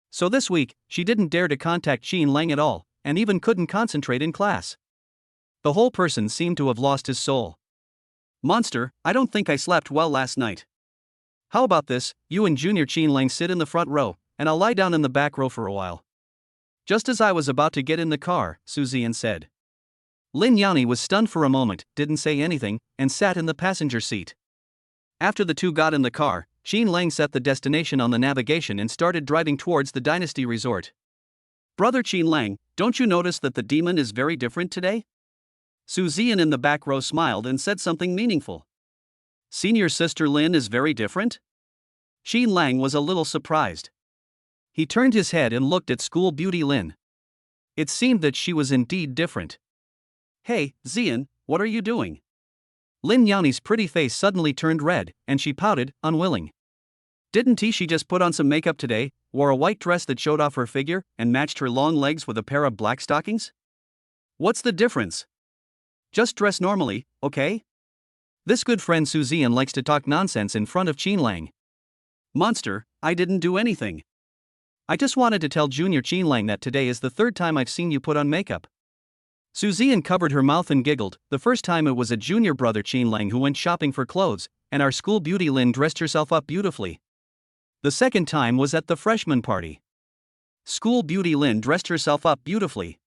So this week, she didn't dare to contact Qin Lang at all, and even couldn't concentrate in class. The whole person seemed to have lost his soul. Monster, I don't think I slept well last night. How about this, you and Junior Qin Lang sit in the front row, and I'll lie down in the back row for a while. Just as I was about to get in the car, Su Ziyan said. Lin Yani was stunned for a moment, didn't say anything, and sat in the passenger seat. After the two got in the car, Qin Lang set the destination on the navigation and started driving towards the Dynasty Resort. Brother Qin Lang, don't you notice that the demon is very different today? Su Ziyan in the back row smiled and said something meaningful. Senior sister Lin is very different? Qin Lang was a little surprised. He turned his head and looked at school beauty Lin. It seemed that she was indeed different. Hey, Ziyan, what are you doing? Lin Yani's pretty face suddenly turned red, and she pouted, unwilling. Didn't she just put on some makeup today, wore a white dress that showed off her figure, and matched her long legs with a pair of black stockings? What's the difference? Just dress normally, okay? This good friend Su Ziyan likes to talk nonsense in front of Qin Lang. Monster, I didn't do anything. I just wanted to tell Junior Qin Lang that today is the third time I've seen you put on makeup. Su Ziyan covered her mouth and giggled. The first time it was a junior brother Qin Lang who went shopping for clothes, and our school beauty Lin dressed herself up beautifully. The second time was at the freshman party. School beauty Lin dressed herself up beautifully.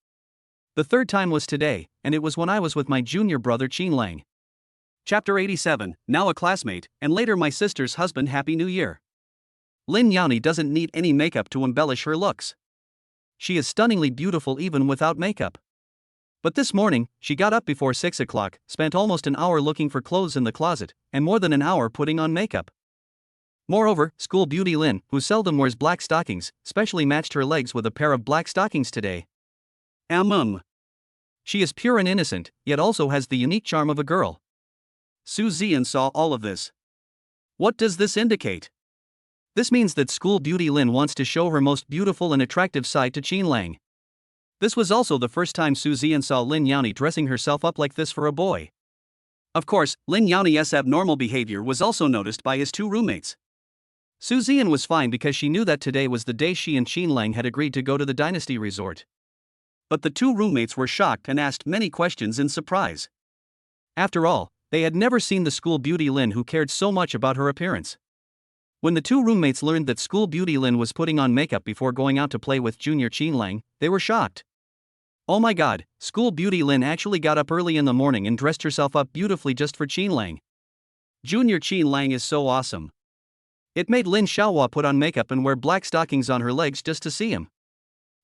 The third time was today, and it was when I was with my junior brother Qin Lang. Chapter 87, now a classmate, and later my sister's husband. Happy New Year. Lin Yani doesn't need any makeup to embellish her looks. She is stunningly beautiful even without makeup. But this morning, she got up before 6 o'clock, spent almost an hour looking for clothes in the closet, and more than an hour putting on makeup. Moreover, school beauty Lin, who seldom wears black stockings, specially matched her legs with a pair of black stockings today. She is pure and innocent, yet also has the unique charm of a girl. Su Ziyan saw all of this. What does this indicate? This means that school beauty Lin wants to show her most beautiful and attractive side to Qin Lang. This was also the first time Su Ziyan saw Lin Yani dressing herself up like this for a boy. Of course, Lin Yani's abnormal behavior was also noticed by his two roommates. Su Ziyan was fine because she knew that today was the day she and Qin Lang had agreed to go to the Dynasty Resort. But the two roommates were shocked and asked many questions in surprise. After all, they had never seen the school beauty Lin who cared so much about her appearance. When the two roommates learned that school beauty Lin was putting on makeup before going out to play with junior Qin Lang, they were shocked. Oh my god, school beauty Lin actually got up early in the morning and dressed herself up beautifully just for Qin Lang. Junior Qin Lang is so awesome. It made Lin Xiaohua put on makeup and wear black stockings on her legs just to see him.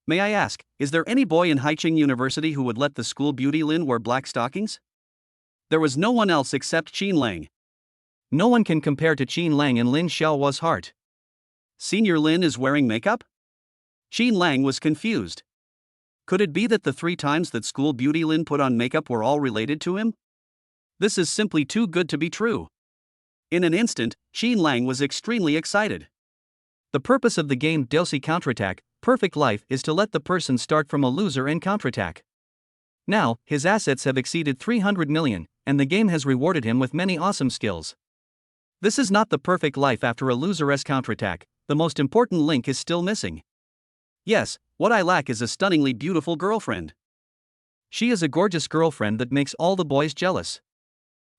May I ask, is there any boy in Haicheng University who would let the school beauty Lin wear black stockings? There was no one else except Qin Lang. No one can compare to Qin Lang in Lin Xiaohua's heart. Senior Lin is wearing makeup? Qin Lang was confused. Could it be that the 3 times that school beauty Lin put on makeup were all related to him? This is simply too good to be true. In an instant, Qin Lang was extremely excited. The purpose of the game Delcy Counterattack, Perfect Life is to let the person start from a loser and counterattack. Now, his assets have exceeded 300 million, and the game has rewarded him with many awesome skills. This is not the perfect life after a loser-esque counterattack, the most important link is still missing. Yes, what I lack is a stunningly beautiful girlfriend. She is a gorgeous girlfriend that makes all the boys jealous.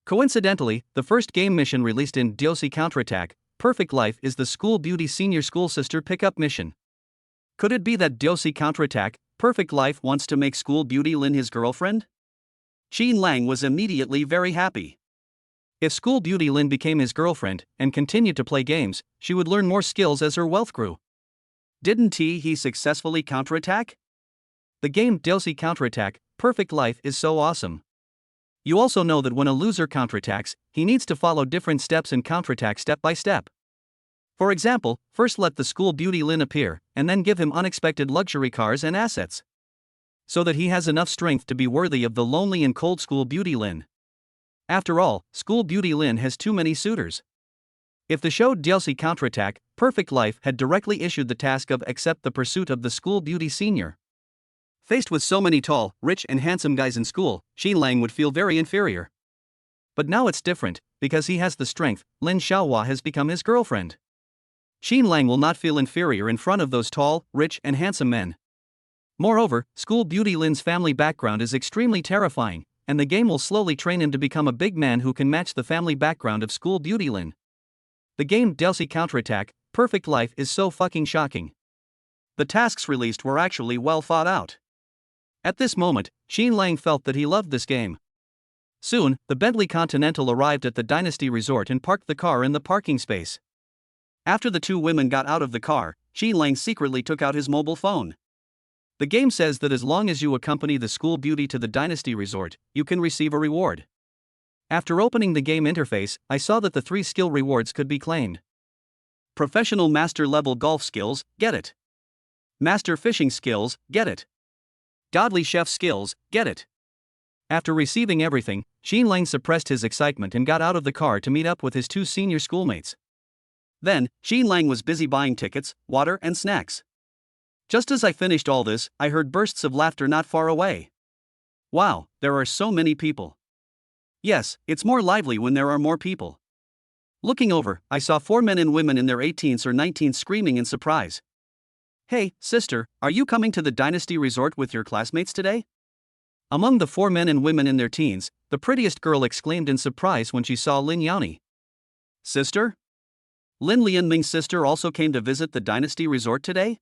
Coincidentally, the first game mission released in Delcy Counterattack, Perfect Life is the School Beauty Senior School Sister Pickup Mission. Could it be that Delcy Counterattack, Perfect Life wants to make School Beauty Lin his girlfriend? Qin Lang was immediately very happy. If School Beauty Lin became his girlfriend and continued to play games, she would learn more skills as her wealth grew. Didn't he successfully counterattack? The game Delcy Counterattack, Perfect Life is so awesome. You also know that when a loser counterattacks, he needs to follow different steps and counterattack step by step. For example, first let the school beauty Lin appear, and then give him unexpected luxury cars and assets. So that he has enough strength to be worthy of the lonely and cold school beauty Lin. After all, school beauty Lin has too many suitors. If the show DLC Counterattack, Perfect Life had directly issued the task of accept the pursuit of the school beauty senior. Faced with so many tall, rich and handsome guys in school, Xin Lang would feel very inferior. But now it's different, because he has the strength. Lin Xiaohua has become his girlfriend. Xin Lang will not feel inferior in front of those tall, rich and handsome men. Moreover, school beauty Lin's family background is extremely terrifying, and the game will slowly train him to become a big man who can match the family background of school beauty Lin. The game DLC Counterattack, Perfect Life is so fucking shocking. The tasks released were actually well thought out. At this moment, Xin Lang felt that he loved this game. Soon, the Bentley Continental arrived at the Dynasty Resort and parked the car in the parking space. After the two women got out of the car, Xin Lang secretly took out his mobile phone. The game says that as long as you accompany the school beauty to the Dynasty Resort, you can receive a reward. After opening the game interface, I saw that the 3 skill rewards could be claimed. Professional Master Level Golf Skills, get it. Master Fishing Skills, get it. Godly Chef Skills, get it. After receiving everything, Xin Lang suppressed his excitement and got out of the car to meet up with his 2 senior schoolmates. Then, Xin Lang was busy buying tickets, water and snacks. Just as I finished all this, I heard bursts of laughter not far away. Wow, there are so many people. Yes, it's more lively when there are more people. Looking over, I saw 4 men and women in their 18s or 19s screaming in surprise. Hey, sister, are you coming to the Dynasty Resort with your classmates today? Among the 4 men and women in their teens, the prettiest girl exclaimed in surprise when she saw Lin Yani. Sister? Lin Lianming's sister also came to visit the Dynasty Resort today?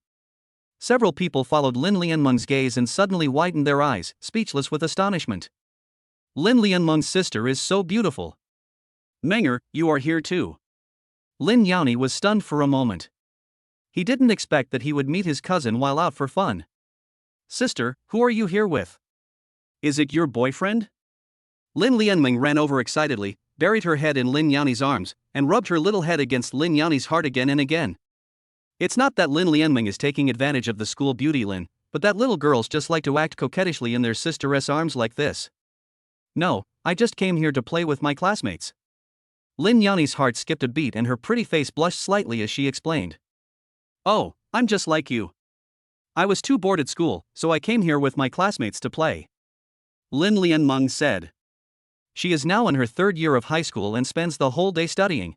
Several people followed Lin Lianmeng's gaze and suddenly widened their eyes, speechless with astonishment. Lin Lianmeng's sister is so beautiful. Menger, you are here too. Lin Yani was stunned for a moment. He didn't expect that he would meet his cousin while out for fun. Sister, who are you here with? Is it your boyfriend? Lin Lianmeng ran over excitedly, buried her head in Lin Yani's arms, and rubbed her little head against Lin Yani's heart again and again. It's not that Lin Lianmeng is taking advantage of the school beauty Lin, but that little girls just like to act coquettishly in their sister's arms like this. No, I just came here to play with my classmates. Lin Yani's heart skipped a beat and her pretty face blushed slightly as she explained. Oh, I'm just like you. I was too bored at school, so I came here with my classmates to play. Lin Lianmeng said. She is now in her 3rd year of high school and spends the whole day studying.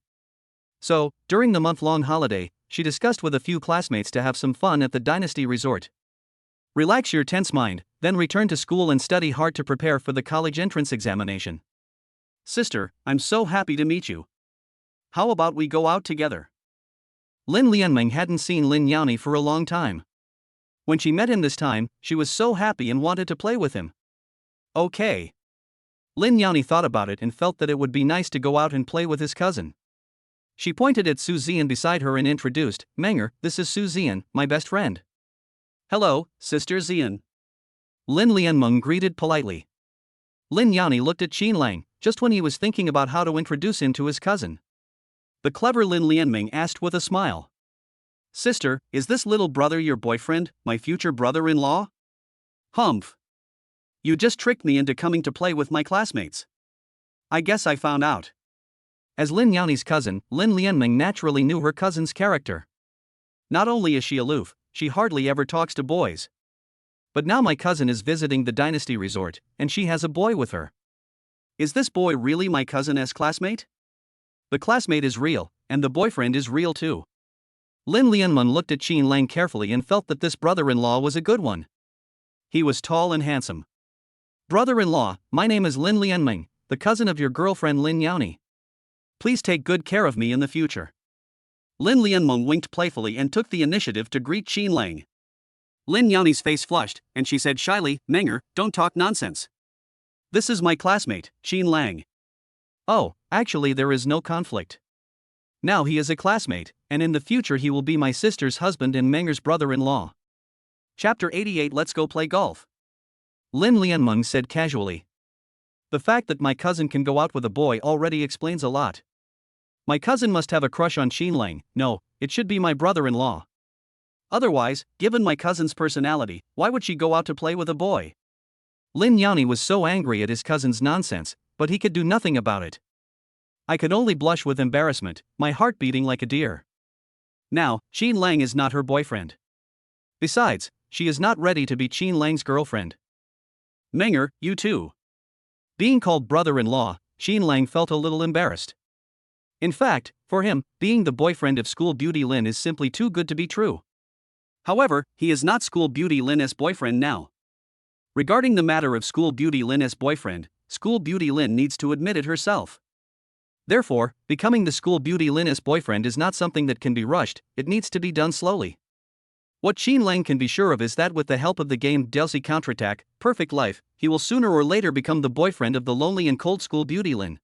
So, during the month-long holiday, she discussed with a few classmates to have some fun at the Dynasty Resort. Relax your tense mind, then return to school and study hard to prepare for the college entrance examination. Sister, I'm so happy to meet you. How about we go out together? Lin Lianmeng hadn't seen Lin Yani for a long time. When she met him this time, she was so happy and wanted to play with him. Okay. Lin Yani thought about it and felt that it would be nice to go out and play with his cousin. She pointed at Su Zian beside her and introduced, Menger, this is Su Zian, my best friend. Hello, Sister Zian. Lin Lianmeng greeted politely. Lin Yani looked at Xin Lang, just when he was thinking about how to introduce him to his cousin. The clever Lin Lianmeng asked with a smile. Sister, is this little brother your boyfriend, my future brother-in-law? Humph. You just tricked me into coming to play with my classmates. I guess I found out. As Lin Yani's cousin, Lin Lianmeng naturally knew her cousin's character. Not only is she aloof, she hardly ever talks to boys. But now my cousin is visiting the Dynasty Resort, and she has a boy with her. Is this boy really my cousin's classmate? The classmate is real, and the boyfriend is real too. Lin Lianmeng looked at Xin Lang carefully and felt that this brother-in-law was a good one. He was tall and handsome. Brother-in-law, my name is Lin Lianmeng, the cousin of your girlfriend Lin Yani. Please take good care of me in the future. Lin Lianmeng winked playfully and took the initiative to greet Xin Lang. Lin Yani's face flushed, and she said shyly, Menger, don't talk nonsense. This is my classmate, Xin Lang. Oh, actually there is no conflict. Now he is a classmate, and in the future he will be my sister's husband and Menger's brother-in-law. Chapter 88 Let's go play golf. Lin Lianmeng said casually. The fact that my cousin can go out with a boy already explains a lot. My cousin must have a crush on Xin Lang. No, it should be my brother-in-law. Otherwise, given my cousin's personality, why would she go out to play with a boy? Lin Yani was so angry at his cousin's nonsense, but he could do nothing about it. I could only blush with embarrassment, my heart beating like a deer. Now, Qin Lang is not her boyfriend. Besides, she is not ready to be Qin Lang's girlfriend. Menger, you too. Being called brother-in-law, Qin Lang felt a little embarrassed. In fact, for him, being the boyfriend of school beauty Lin is simply too good to be true. However, he is not school beauty Lin's boyfriend now. Regarding the matter of school beauty Lin's boyfriend, school beauty Lin needs to admit it herself. Therefore, becoming the school beauty Lin's boyfriend is not something that can be rushed, it needs to be done slowly. What Qin Lang can be sure of is that with the help of the game DLC Counterattack, Perfect Life, he will sooner or later become the boyfriend of the lonely and cold school beauty Lin.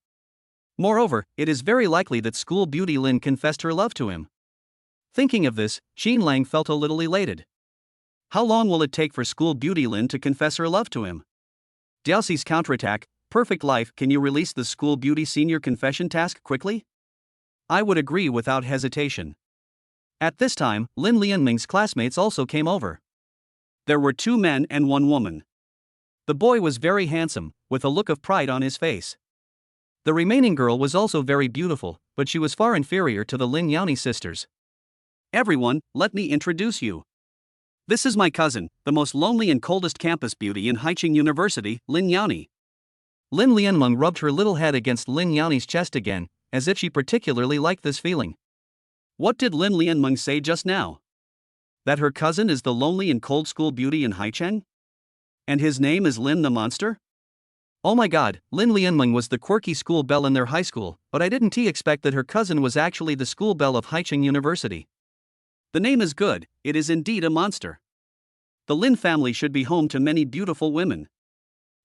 Moreover, it is very likely that school beauty Lin confessed her love to him. Thinking of this, Qin Lang felt a little elated. How long will it take for school beauty Lin to confess her love to him? DLC's Counterattack, Perfect Life, can you release the school beauty senior confession task quickly? I would agree without hesitation. At this time, Lin Lianming's classmates also came over. There were 2 men and 1 woman. The boy was very handsome, with a look of pride on his face. The remaining girl was also very beautiful, but she was far inferior to the Lin Yani sisters. Everyone, let me introduce you. This is my cousin, the most lonely and coldest campus beauty in Haicheng University, Lin Yani. Lin Lianmeng rubbed her little head against Lin Yani's chest again, as if she particularly liked this feeling. What did Lin Lianmeng say just now? That her cousin is the lonely and cold school beauty in Haicheng? And his name is Lin the Monster? Oh my god, Lin Lianmeng was the quirky school belle in their high school, but I didn't expect that her cousin was actually the school belle of Haicheng University. The name is good, it is indeed a monster. The Lin family should be home to many beautiful women.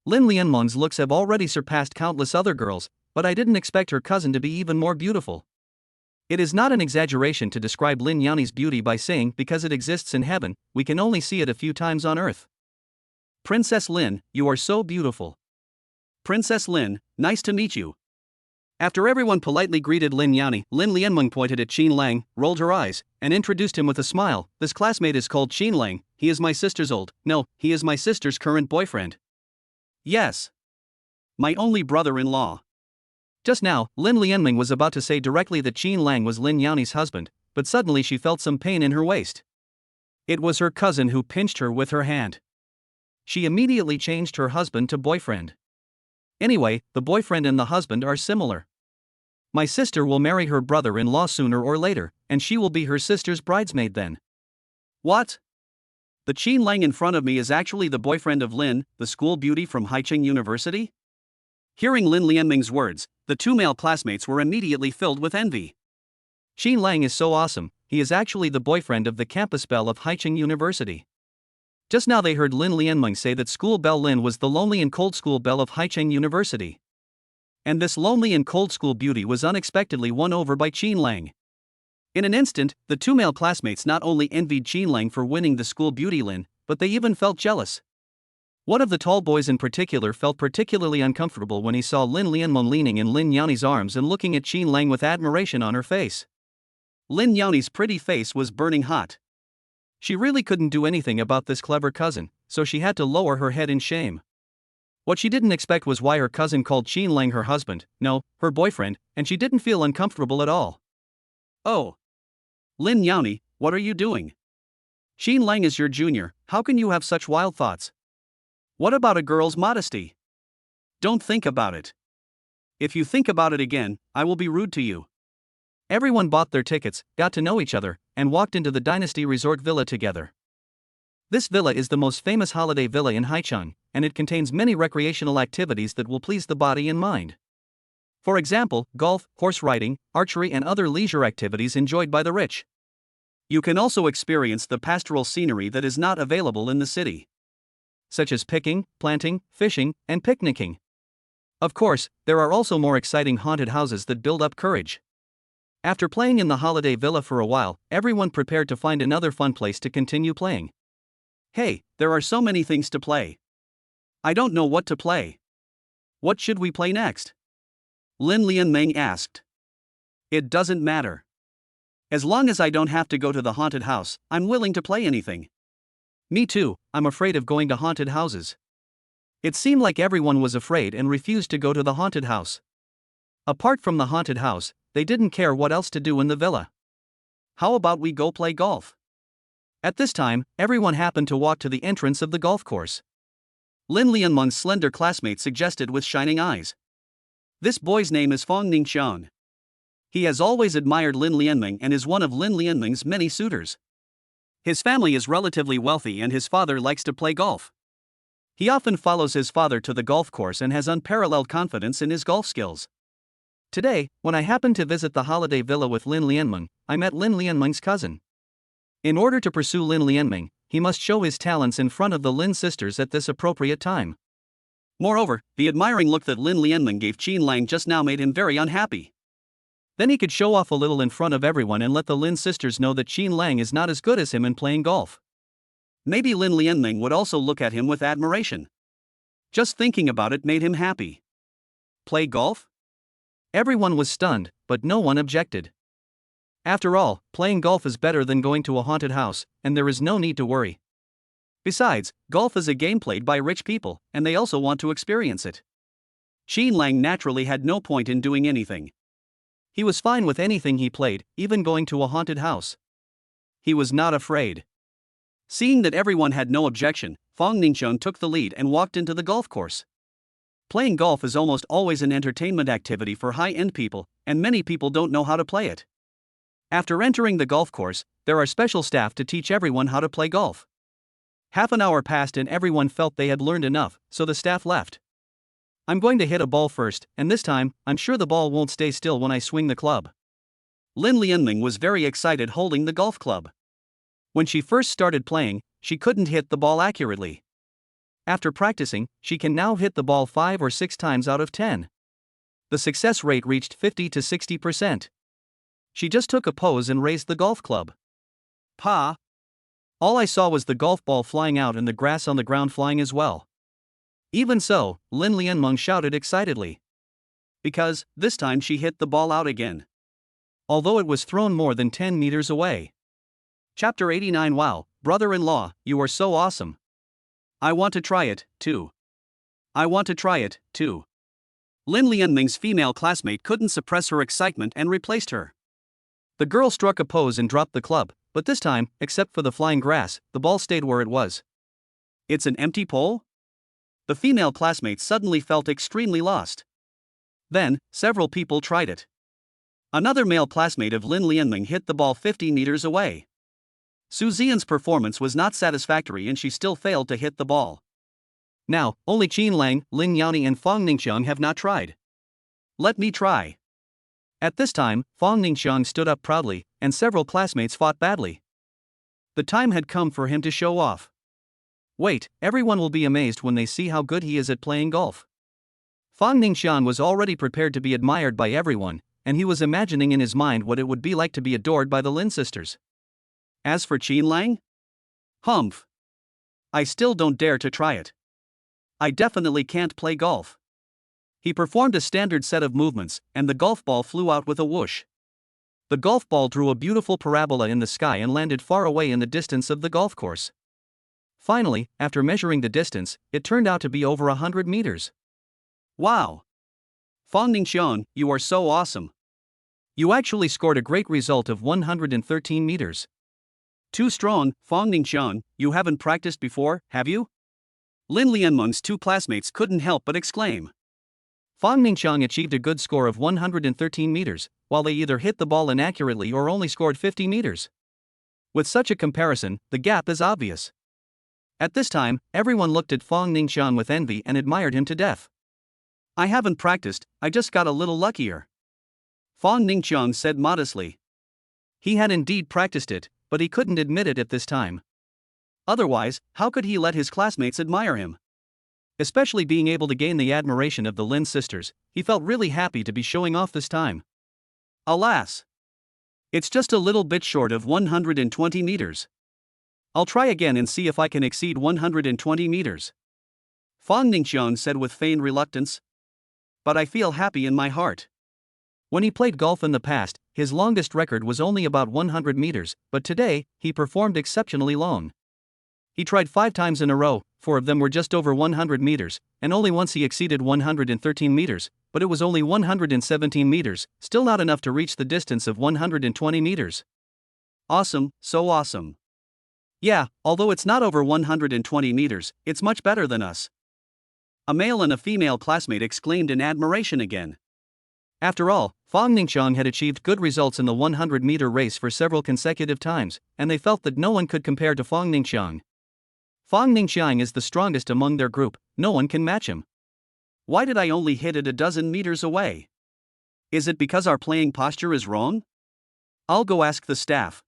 Lin Lianmeng's looks have already surpassed countless other girls, but I didn't expect her cousin to be even more beautiful. It is not an exaggeration to describe Lin Yani's beauty by saying because it exists in heaven, we can only see it a few times on earth. Princess Lin, you are so beautiful. Princess Lin, nice to meet you. After everyone politely greeted Lin Yani, Lin Lianmeng pointed at Qin Lang, rolled her eyes, and introduced him with a smile. This classmate is called Qin Lang, he is my sister's he is my sister's current boyfriend. Yes. My only brother-in-law. Just now, Lin Lianmeng was about to say directly that Qin Lang was Lin Yani's husband, but suddenly she felt some pain in her waist. It was her cousin who pinched her with her hand. She immediately changed her husband to boyfriend. Anyway, the boyfriend and the husband are similar. My sister will marry her brother-in-law sooner or later, and she will be her sister's bridesmaid then. What? The Qin Lang in front of me is actually the boyfriend of Lin, the school beauty from Haicheng University? Hearing Lin Lianmeng's words, the 2 male classmates were immediately filled with envy. Qin Lang is so awesome, he is actually the boyfriend of the campus belle of Haicheng University. Just now they heard Lin Lianmeng say that school belle Lin was the lonely and cold school belle of Haicheng University. And this lonely and cold school beauty was unexpectedly won over by Qin Lang. In an instant, the 2 male classmates not only envied Qin Lang for winning the school beauty Lin, but they even felt jealous. One of the tall boys in particular felt particularly uncomfortable when he saw Lin Lianmeng leaning in Lin Yani's arms and looking at Qin Lang with admiration on her face. Lin Yani's pretty face was burning hot. She really couldn't do anything about this clever cousin, so she had to lower her head in shame. What she didn't expect was why her cousin called Qin Lang her husband, no, her boyfriend, and she didn't feel uncomfortable at all. Oh. Lin Yani, what are you doing? Qin Lang is your junior, how can you have such wild thoughts? What about a girl's modesty? Don't think about it. If you think about it again, I will be rude to you. Everyone bought their tickets, got to know each other, and walked into the Dynasty Resort Villa together. This villa is the most famous holiday villa in Haicheng, and it contains many recreational activities that will please the body and mind. For example, golf, horse riding, archery and other leisure activities enjoyed by the rich. You can also experience the pastoral scenery that is not available in the city, such as picking, planting, fishing, and picnicking. Of course, there are also more exciting haunted houses that build up courage. After playing in the holiday villa for a while, everyone prepared to find another fun place to continue playing. Hey, there are so many things to play. I don't know what to play. What should we play next? Lin Lianmeng asked. It doesn't matter. As long as I don't have to go to the haunted house, I'm willing to play anything. Me too, I'm afraid of going to haunted houses. It seemed like everyone was afraid and refused to go to the haunted house. Apart from the haunted house, they didn't care what else to do in the villa. How about we go play golf? At this time, everyone happened to walk to the entrance of the golf course. Lin Yanmeng's slender classmate suggested with shining eyes. This boy's name is Yumixiang. He has always admired Lin Yanmeng and is one of Lin Yanmeng's many suitors. His family is relatively wealthy and his father likes to play golf. He often follows his father to the golf course and has unparalleled confidence in his golf skills. Today, when I happened to visit the holiday villa with Lin Yanmeng, I met Lin Yanmeng's cousin. In order to pursue Lin Yanmeng, he must show his talents in front of the Lin sisters at this appropriate time. Moreover, the admiring look that Lin Yanmeng gave Qin Lang just now made him very unhappy. Then he could show off a little in front of everyone and let the Lin sisters know that Qin Lang is not as good as him in playing golf. Maybe Lin Yanmeng would also look at him with admiration. Just thinking about it made him happy. Play golf? Everyone was stunned, but no one objected. After all, playing golf is better than going to a haunted house, and there is no need to worry. Besides, golf is a game played by rich people, and they also want to experience it. Qin Lang naturally had no point in doing anything. He was fine with anything he played, even going to a haunted house. He was not afraid. Seeing that everyone had no objection, Yumixiang took the lead and walked into the golf course. Playing golf is almost always an entertainment activity for high-end people, and many people don't know how to play it. After entering the golf course, there are special staff to teach everyone how to play golf. Half an hour passed and everyone felt they had learned enough, so the staff left. I'm going to hit a ball first, and this time, I'm sure the ball won't stay still when I swing the club. Lin Yanmeng was very excited holding the golf club. When she first started playing, she couldn't hit the ball accurately. After practicing, she can now hit the ball 5 or 6 times out of 10. The success rate reached 50 to 60%. She just took a pose and raised the golf club. Pa! All I saw was the golf ball flying out and the grass on the ground flying as well. Even so, Lin Yanmeng shouted excitedly. Because, this time she hit the ball out again. Although it was thrown more than 10 meters away. Chapter 89. Wow, brother-in-law, you are so awesome. I want to try it, too. I want to try it, too. Lin Yanmeng's female classmate couldn't suppress her excitement and replaced her. The girl struck a pose and dropped the club, but this time, except for the flying grass, the ball stayed where it was. It's an empty pole? The female classmate suddenly felt extremely lost. Then, several people tried it. Another male classmate of Lin Yanmeng hit the ball 50 meters away. Su Xian's performance was not satisfactory and she still failed to hit the ball. Now, only Qin Lang, Lin Yani and Yumixiang have not tried. Let me try. At this time, Yumixiang stood up proudly, and several classmates fought badly. The time had come for him to show off. Wait, everyone will be amazed when they see how good he is at playing golf. Yumixiang was already prepared to be admired by everyone, and he was imagining in his mind what it would be like to be adored by the Lin sisters. As for Qin Lang? Humph. I still don't dare to try it. I definitely can't play golf. He performed a standard set of movements, and the golf ball flew out with a whoosh. The golf ball drew a beautiful parabola in the sky and landed far away in the distance of the golf course. Finally, after measuring the distance, it turned out to be over 100 meters. Wow! Yumixiang, you are so awesome. You actually scored a great result of 113 meters. Too strong, Yumixiang, you haven't practiced before, have you? Lin Yanmeng's two classmates couldn't help but exclaim. Yumixiang achieved a good score of 113 meters, while they either hit the ball inaccurately or only scored 50 meters. With such a comparison, the gap is obvious. At this time, everyone looked at Yumixiang with envy and admired him to death. I haven't practiced, I just got a little luckier. Yumixiang said modestly. He had indeed practiced it, but he couldn't admit it at this time. Otherwise, how could he let his classmates admire him? Especially being able to gain the admiration of the Lin sisters, he felt really happy to be showing off this time. Alas! It's just a little bit short of 120 meters. I'll try again and see if I can exceed 120 meters. Yumixiang said with feigned reluctance. But I feel happy in my heart. When he played golf in the past, his longest record was only about 100 meters, but today, he performed exceptionally long. He tried 5 times in a row, 4 of them were just over 100 meters, and only once he exceeded 113 meters, but it was only 117 meters, still not enough to reach the distance of 120 meters. Awesome, so awesome. Yeah, although it's not over 120 meters, it's much better than us. A male and a female classmate exclaimed in admiration again. After all, Yumixiang had achieved good results in the 100-meter race for several consecutive times, and they felt that no one could compare to Yumixiang. Yumixiang is the strongest among their group, no one can match him. Why did I only hit it a dozen meters away? Is it because our playing posture is wrong? I'll go ask the staff.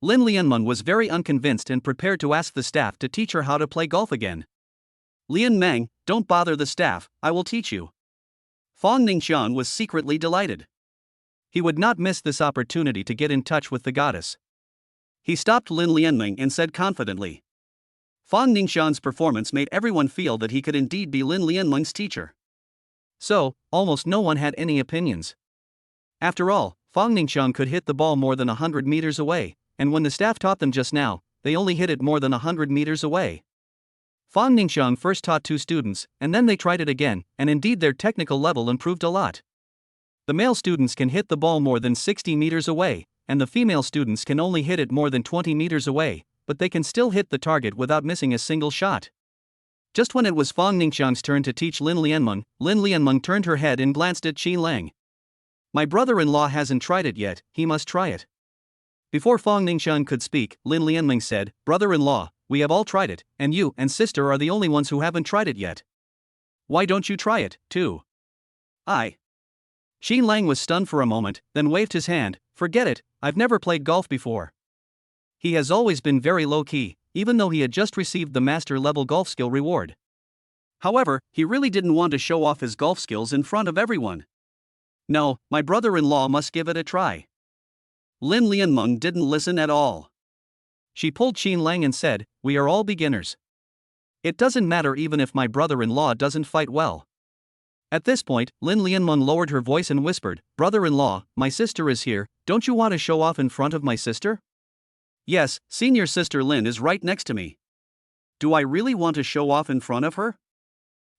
Lin Yani was very unconvinced and prepared to ask the staff to teach her how to play golf again. Lian, don't bother the staff, I will teach you. Yumixiang was secretly delighted. He would not miss this opportunity to get in touch with the goddess. He stopped Lin Yani and said confidently. Yumixiang's performance made everyone feel that he could indeed be Lin Yani's teacher. So, almost no one had any opinions. After all, Yumixiang could hit the ball more than 100 meters away, and when the staff taught them just now, they only hit it more than 100 meters away. Yumixiang first taught 2 students, and then they tried it again, and indeed their technical level improved a lot. The male students can hit the ball more than 60 meters away, and the female students can only hit it more than 20 meters away, but they can still hit the target without missing a single shot. Just when it was Yumixiang's turn to teach Lin Yani turned her head and glanced at Qin Lang. My brother-in-law hasn't tried it yet, he must try it. Before Yumixiang could speak, Lin Yani said, Brother-in-law, we have all tried it, and you and sister are the only ones who haven't tried it yet. Why don't you try it, too? Qin Lang was stunned for a moment, then waved his hand. Forget it, I've never played golf before. He has always been very low-key, even though he had just received the master-level golf skill reward. However, he really didn't want to show off his golf skills in front of everyone. No, my brother-in-law must give it a try. Lin Yani didn't listen at all. She pulled Qin Lang and said, we are all beginners. It doesn't matter even if my brother-in-law doesn't fight well. At this point, Lin Yani lowered her voice and whispered, Brother-in-law, my sister is here, don't you want to show off in front of my sister? Yes, senior sister Lin is right next to me. Do I really want to show off in front of her?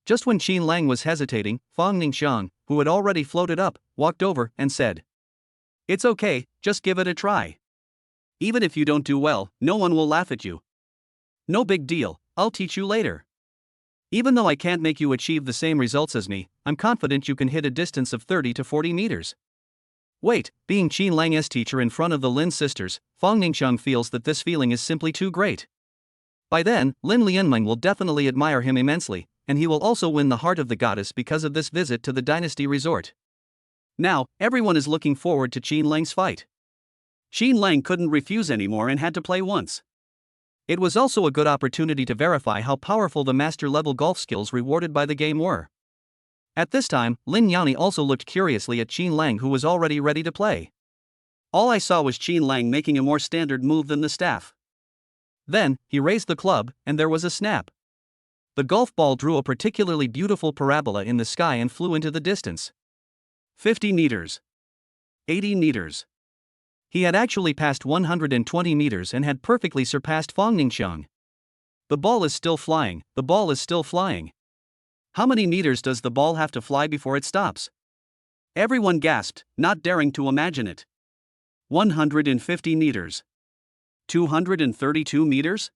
Just when Qin Lang was hesitating, Yumixiang, who had already floated up, walked over and said, It's okay, just give it a try. Even if you don't do well, no one will laugh at you. No big deal, I'll teach you later. Even though I can't make you achieve the same results as me, I'm confident you can hit a distance of 30 to 40 meters. Wait, being Qin Lang's teacher in front of the Lin sisters, Yumixiang feels that this feeling is simply too great. By then, Lin Yani will definitely admire him immensely, and he will also win the heart of the goddess because of this visit to the Dynasty Resort. Now, everyone is looking forward to Qin Lang's fight. Qin Lang couldn't refuse anymore and had to play once. It was also a good opportunity to verify how powerful the master-level golf skills rewarded by the game were. At this time, Lin Yani also looked curiously at Qin Lang, who was already ready to play. All I saw was Qin Lang making a more standard move than the staff. Then, he raised the club, and there was a snap. The golf ball drew a particularly beautiful parabola in the sky and flew into the distance. 50 meters. 80 meters. He had actually passed 120 meters and had perfectly surpassed Yumixiang. The ball is still flying, the ball is still flying. How many meters does the ball have to fly before it stops? Everyone gasped, not daring to imagine it. 150 meters. 232 meters?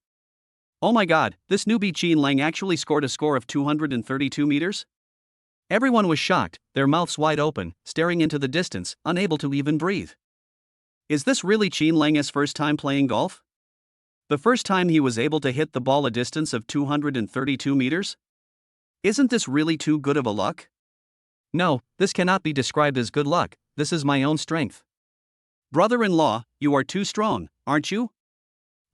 Oh my god, this newbie Qin Lang actually scored a score of 232 meters? Everyone was shocked, their mouths wide open, staring into the distance, unable to even breathe. Is this really Qin Lang's first time playing golf? The first time he was able to hit the ball a distance of 232 meters? Isn't this really too good of a luck? No, this cannot be described as good luck, this is my own strength. Brother-in-law, you are too strong, aren't you?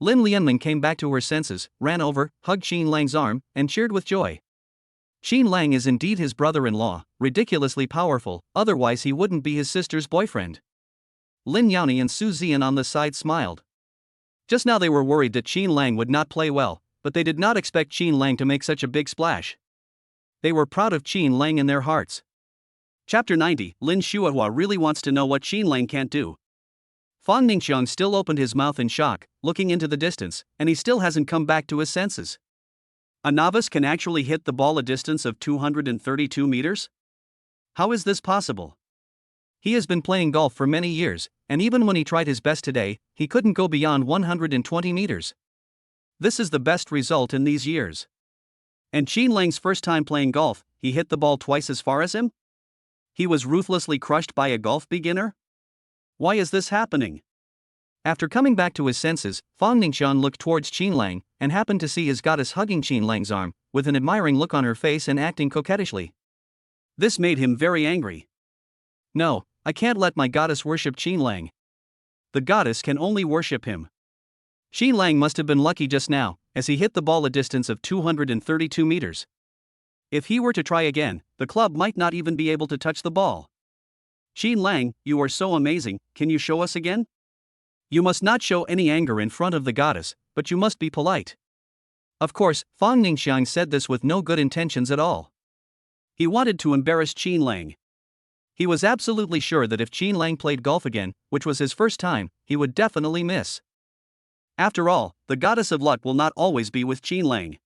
Lin Yani came back to her senses, ran over, hugged Qin Lang's arm, and cheered with joy. Qin Lang is indeed his brother-in-law, ridiculously powerful, otherwise he wouldn't be his sister's boyfriend. Lin Yani and Su Zian on the side smiled. Just now they were worried that Qin Lang would not play well, but they did not expect Qin Lang to make such a big splash. They were proud of Qin Lang in their hearts. Chapter 90, Lin Shuahua really wants to know what Qin Lang can't do. Fang Ningxiang still opened his mouth in shock, looking into the distance, and he still hasn't come back to his senses. A novice can actually hit the ball a distance of 232 meters? How is this possible? He has been playing golf for many years, and even when he tried his best today, he couldn't go beyond 120 meters. This is the best result in these years. And Qin Lang's first time playing golf, he hit the ball twice as far as him? He was ruthlessly crushed by a golf beginner? Why is this happening? After coming back to his senses, Fang Ningxiang looked towards Qin Lang and happened to see his goddess hugging Qin Lang's arm, with an admiring look on her face and acting coquettishly. This made him very angry. No, I can't let my goddess worship Qin Lang. The goddess can only worship him. Qin Lang must have been lucky just now, as he hit the ball a distance of 232 meters. If he were to try again, the club might not even be able to touch the ball. Qin Lang, you are so amazing, can you show us again? You must not show any anger in front of the goddess, but you must be polite. Of course, Fang Ningxiang said this with no good intentions at all. He wanted to embarrass Qin Lang. He was absolutely sure that if Qin Lang played golf again, which was his first time, he would definitely miss. After all, the goddess of luck will not always be with Qin Lang.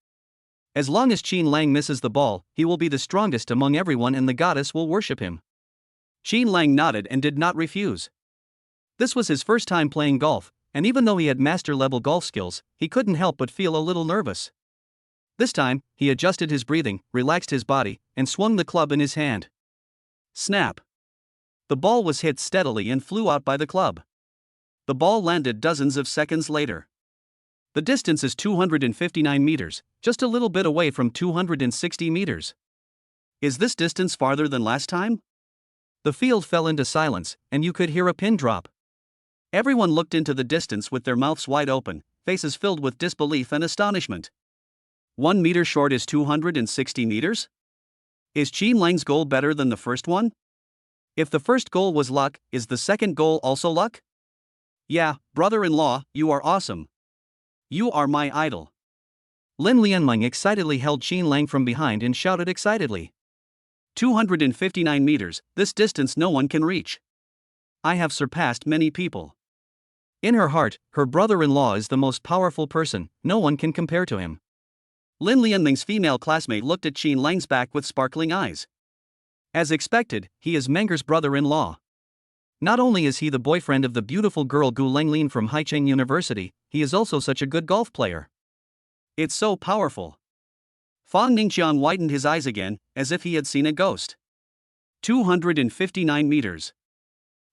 As long as Qin Lang misses the ball, he will be the strongest among everyone and the goddess will worship him. Qin Lang nodded and did not refuse. This was his first time playing golf, and even though he had master-level golf skills, he couldn't help but feel a little nervous. This time, he adjusted his breathing, relaxed his body, and swung the club in his hand. Snap! The ball was hit steadily and flew out by the club. The ball landed dozens of seconds later. The distance is 259 meters, just a little bit away from 260 meters. Is this distance farther than last time? The field fell into silence, and you could hear a pin drop. Everyone looked into the distance with their mouths wide open, faces filled with disbelief and astonishment. 1 meter short is 260 meters? Is Qin Lang's goal better than the first one? If the first goal was luck, is the second goal also luck? Yeah, brother-in-law, you are awesome. You are my idol. Lin Yani excitedly held Qin Lang from behind and shouted excitedly. 259 meters, this distance no one can reach. I have surpassed many people. In her heart, her brother-in-law is the most powerful person, no one can compare to him. Lin Lianming's female classmate looked at Qin Lang's back with sparkling eyes. As expected, he is Menger's brother-in-law. Not only is he the boyfriend of the beautiful girl Gu Lenglin from Haicheng University, he is also such a good golf player. It's so powerful. Fang Ningxiang widened his eyes again, as if he had seen a ghost. 259 meters.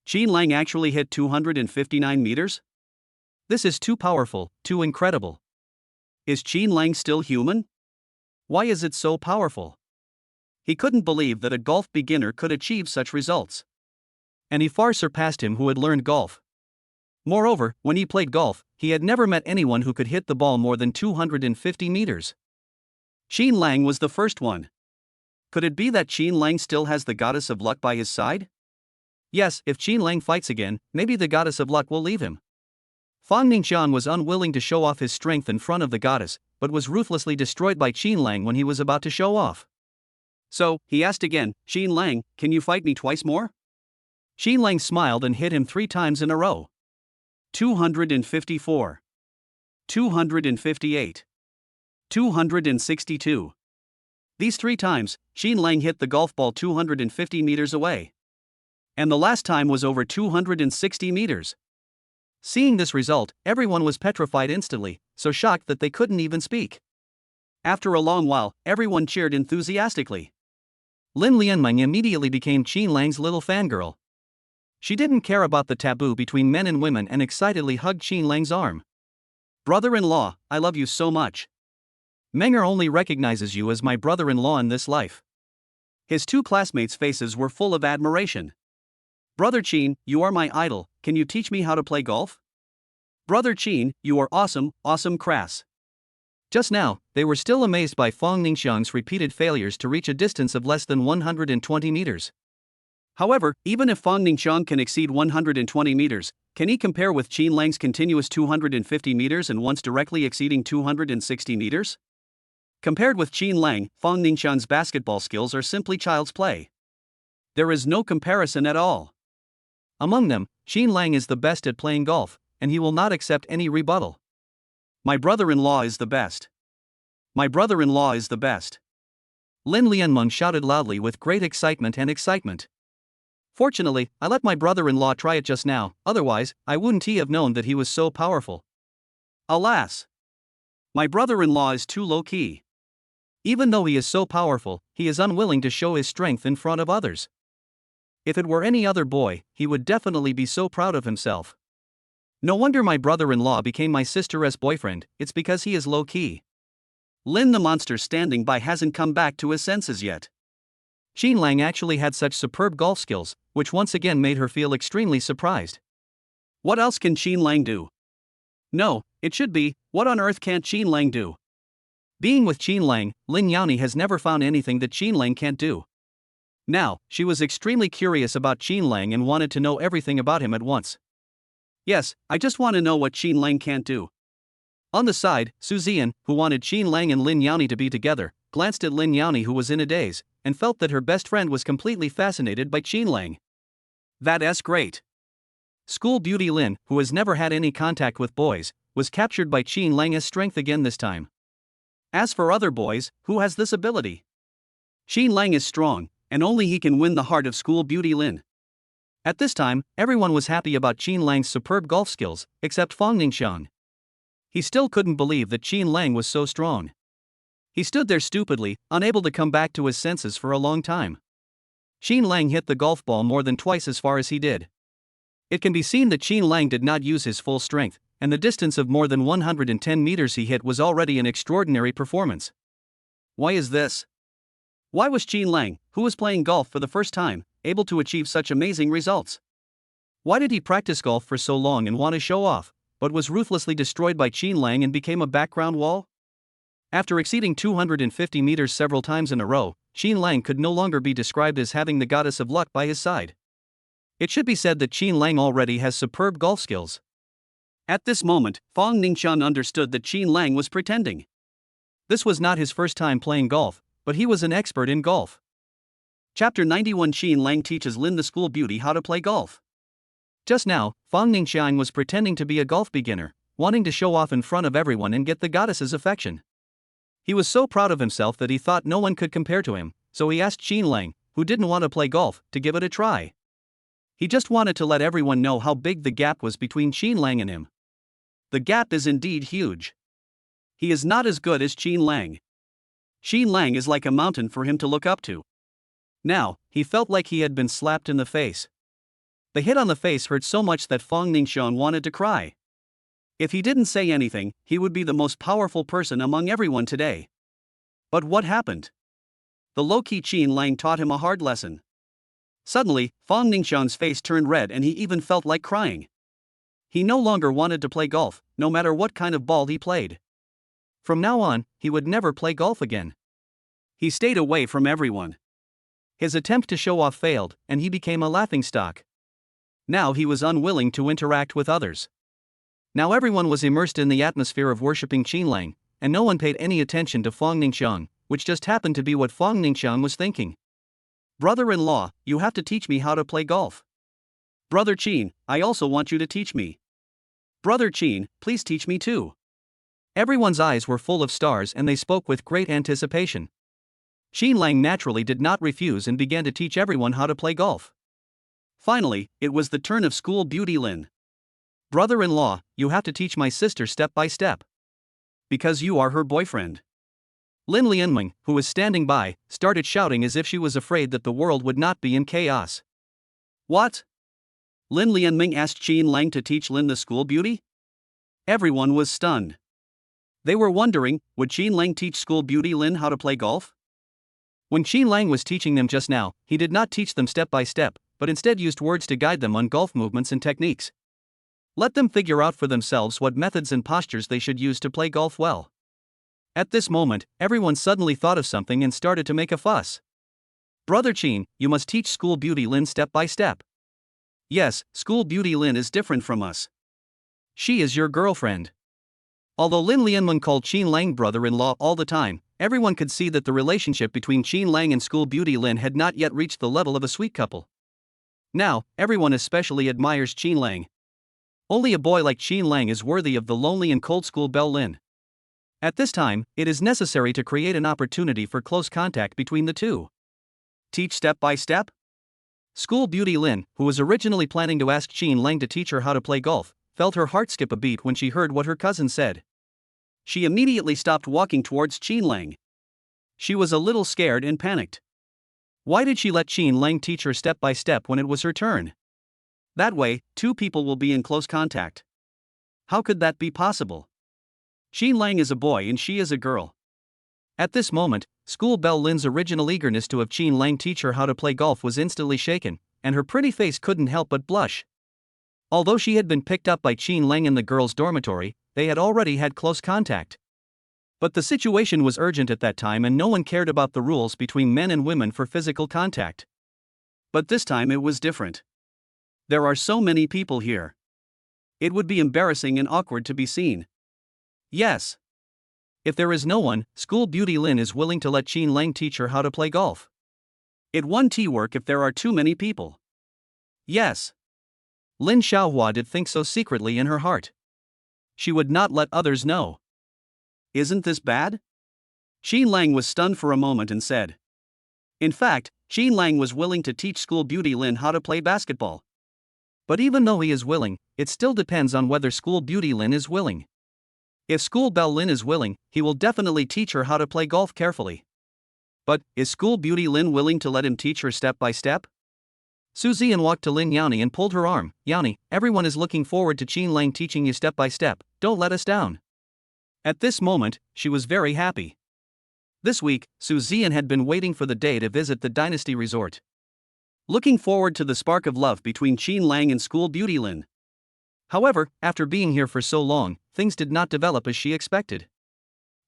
Qin Lang actually hit 259 meters? This is too powerful, too incredible. Is Qin Lang still human? Why is it so powerful? He couldn't believe that a golf beginner could achieve such results. And he far surpassed him who had learned golf. Moreover, when he played golf, he had never met anyone who could hit the ball more than 250 meters. Qin Lang was the first one. Could it be that Qin Lang still has the goddess of luck by his side? Yes, if Qin Lang fights again, maybe the goddess of luck will leave him. Fang Ningxiang was unwilling to show off his strength in front of the goddess, but was ruthlessly destroyed by Qin Lang when he was about to show off. So, he asked again, Qin Lang, can you fight me twice more? Qin Lang smiled and hit him 3 times in a row. 254. 258. 262. These 3 times, Qin Lang hit the golf ball 250 meters away. And the last time was over 260 meters. Seeing this result, everyone was petrified instantly, so shocked that they couldn't even speak. After a long while, everyone cheered enthusiastically. Lin Lianming immediately became Qin Lang's little fangirl. She didn't care about the taboo between men and women and excitedly hugged Qin Lang's arm. Brother-in-law, I love you so much. Menger only recognizes you as my brother-in-law in this life. His 2 classmates' faces were full of admiration. Brother Qin, you are my idol, can you teach me how to play golf? Brother Qin, you are awesome, awesome crass. Just now, they were still amazed by Fang Ningxiang's repeated failures to reach a distance of less than 120 meters. However, even if Fang Ningxiang can exceed 120 meters, can he compare with Qin Lang's continuous 250 meters and once directly exceeding 260 meters? Compared with Qin Lang, Fang Ningxiang's basketball skills are simply child's play. There is no comparison at all. Among them, Qin Lang is the best at playing golf, and he will not accept any rebuttal. My brother-in-law is the best. My brother-in-law is the best. Lin Yani shouted loudly with great excitement. Fortunately, I let my brother-in-law try it just now, otherwise, I wouldn't have known that he was so powerful. Alas! My brother-in-law is too low-key. Even though he is so powerful, he is unwilling to show his strength in front of others. If it were any other boy, he would definitely be so proud of himself. No wonder my brother-in-law became my sister's boyfriend, it's because he is low-key. Lin the monster standing by hasn't come back to his senses yet. Qin Lang actually had such superb golf skills, which once again made her feel extremely surprised. What else can Qin Lang do? No, it should be, what on earth can't Qin Lang do? Being with Qin Lang, Lin Yani has never found anything that Qin Lang can't do. Now, she was extremely curious about Qin Lang and wanted to know everything about him at once. Yes, I just want to know what Qin Lang can't do. On the side, Su Zian, who wanted Qin Lang and Lin Yani to be together, glanced at Lin Yani, who was in a daze, and felt that her best friend was completely fascinated by Qin Lang. That's great. School beauty Lin, who has never had any contact with boys, was captured by Qin Lang's strength again this time. As for other boys, who has this ability? Qin Lang is strong, and only he can win the heart of school beauty Lin. At this time, everyone was happy about Qin Lang's superb golf skills, except Yumixiang. He still couldn't believe that Qin Lang was so strong. He stood there stupidly, unable to come back to his senses for a long time. Qin Lang hit the golf ball more than twice as far as he did. It can be seen that Qin Lang did not use his full strength, and the distance of more than 110 meters he hit was already an extraordinary performance. Why is this? Why was Qin Lang, who was playing golf for the first time, able to achieve such amazing results? Why did he practice golf for so long and want to show off, but was ruthlessly destroyed by Qin Lang and became a background wall? After exceeding 250 meters several times in a row, Qin Lang could no longer be described as having the goddess of luck by his side. It should be said that Qin Lang already has superb golf skills. At this moment, Yumixiang understood that Qin Lang was pretending. This was not his first time playing golf, but he was an expert in golf. Chapter 91 Qin Lang teaches Lin the school beauty how to play golf. Just now, Yumixiang was pretending to be a golf beginner, wanting to show off in front of everyone and get the goddess's affection. He was so proud of himself that he thought no one could compare to him, so he asked Qin Lang, who didn't want to play golf, to give it a try. He just wanted to let everyone know how big the gap was between Qin Lang and him. The gap is indeed huge. He is not as good as Qin Lang. Qin Lang is like a mountain for him to look up to. Now, he felt like he had been slapped in the face. The hit on the face hurt so much that Yumixiang wanted to cry. If he didn't say anything, he would be the most powerful person among everyone today. But what happened? The low-key Qin Lang taught him a hard lesson. Suddenly, Yumixiang's face turned red and he even felt like crying. He no longer wanted to play golf, no matter what kind of ball he played. From now on, he would never play golf again. He stayed away from everyone. His attempt to show off failed, and he became a laughingstock. Now he was unwilling to interact with others. Now everyone was immersed in the atmosphere of worshipping Qin Lang, and no one paid any attention to Yumixiang, which just happened to be what Yumixiang was thinking. Brother-in-law, you have to teach me how to play golf. Brother Qin, I also want you to teach me. Brother Qin, please teach me too. Everyone's eyes were full of stars and they spoke with great anticipation. Qin Lang naturally did not refuse and began to teach everyone how to play golf. Finally, it was the turn of school beauty Lin. Brother-in-law, you have to teach my sister step by step. Because you are her boyfriend. Lin Yani, who was standing by, started shouting as if she was afraid that the world would not be in chaos. What? Lin Yani asked Qin Lang to teach Lin the school beauty? Everyone was stunned. They were wondering, would Qin Lang teach school beauty Lin how to play golf? When Qin Lang was teaching them just now, he did not teach them step by step, but instead used words to guide them on golf movements and techniques. Let them figure out for themselves what methods and postures they should use to play golf well. At this moment, everyone suddenly thought of something and started to make a fuss. Brother Qin, you must teach school beauty Lin step by step. Yes, school beauty Lin is different from us. She is your girlfriend. Although Lin Yani called Qin Lang brother-in-law all the time, everyone could see that the relationship between Qin Lang and school beauty Lin had not yet reached the level of a sweet couple. Now, everyone especially admires Qin Lang. Only a boy like Qin Lang is worthy of the lonely and cold school belle Lin. At this time, it is necessary to create an opportunity for close contact between the two. Teach step by step? School beauty Lin, who was originally planning to ask Qin Lang to teach her how to play golf, felt her heart skip a beat when she heard what her cousin said. She immediately stopped walking towards Qin Lang. She was a little scared and panicked. Why did she let Qin Lang teach her step by step when it was her turn? That way, two people will be in close contact. How could that be possible? Qin Lang is a boy and she is a girl. At this moment, school belle Lin's original eagerness to have Qin Lang teach her how to play golf was instantly shaken, and her pretty face couldn't help but blush. Although she had been picked up by Qin Lang in the girls' dormitory, they had already had close contact. But the situation was urgent at that time and no one cared about the rules between men and women for physical contact. But this time it was different. There are so many people here. It would be embarrassing and awkward to be seen. Yes. If there is no one, school beauty Lin is willing to let Qin Lang teach her how to play golf. It won't work if there are too many people. Yes. Lin Xiaohua did think so secretly in her heart. She would not let others know. Isn't this bad? Qin Lang was stunned for a moment and said. In fact, Qin Lang was willing to teach school beauty Lin how to play basketball. But even though he is willing, it still depends on whether school beauty Lin is willing. If school belle Lin is willing, he will definitely teach her how to play golf carefully. But, is school beauty Lin willing to let him teach her step by step? Su Ziyan walked to Lin Yani and pulled her arm. Yani, everyone is looking forward to Qin Lang teaching you step by step, don't let us down. At this moment, she was very happy. This week, Su Ziyan had been waiting for the day to visit the Dynasty Resort. Looking forward to the spark of love between Qin Lang and school beauty Lin. However, after being here for so long, things did not develop as she expected.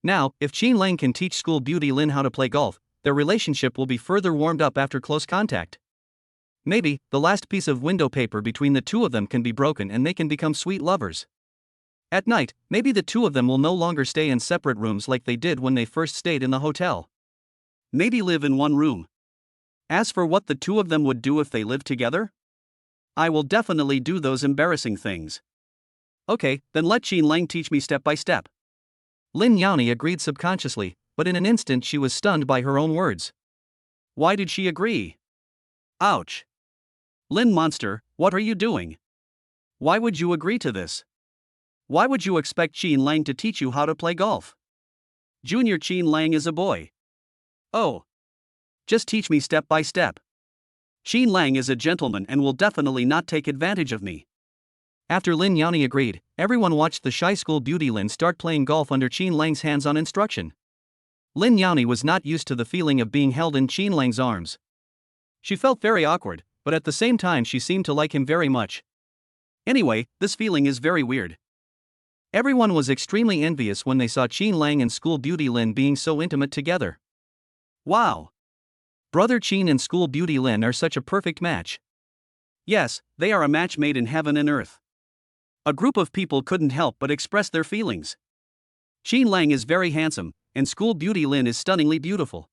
Now, if Qin Lang can teach school beauty Lin how to play golf, their relationship will be further warmed up after close contact. Maybe, the last piece of window paper between the two of them can be broken and they can become sweet lovers. At night, maybe the two of them will no longer stay in separate rooms like they did when they first stayed in the hotel. Maybe live in one room. As for what the two of them would do if they lived together? I will definitely do those embarrassing things. Okay, then let Qin Lang teach me step by step. Lin Yani agreed subconsciously, but in an instant she was stunned by her own words. Why did she agree? Ouch. Lin monster, what are you doing? Why would you agree to this? Why would you expect Qin Lang to teach you how to play golf? Junior Qin Lang is a boy. Oh. Just teach me step by step. Qin Lang is a gentleman and will definitely not take advantage of me. After Lin Yani agreed, everyone watched the shy school beauty Lin start playing golf under Qin Lang's hands-on instruction. Lin Yani was not used to the feeling of being held in Qin Lang's arms. She felt very awkward, but at the same time she seemed to like him very much. Anyway, this feeling is very weird. Everyone was extremely envious when they saw Qin Lang and school beauty Lin being so intimate together. Wow! Brother Qin and school beauty Lin are such a perfect match. Yes, they are a match made in heaven and earth. A group of people couldn't help but express their feelings. Qin Lang is very handsome, and school beauty Lin is stunningly beautiful.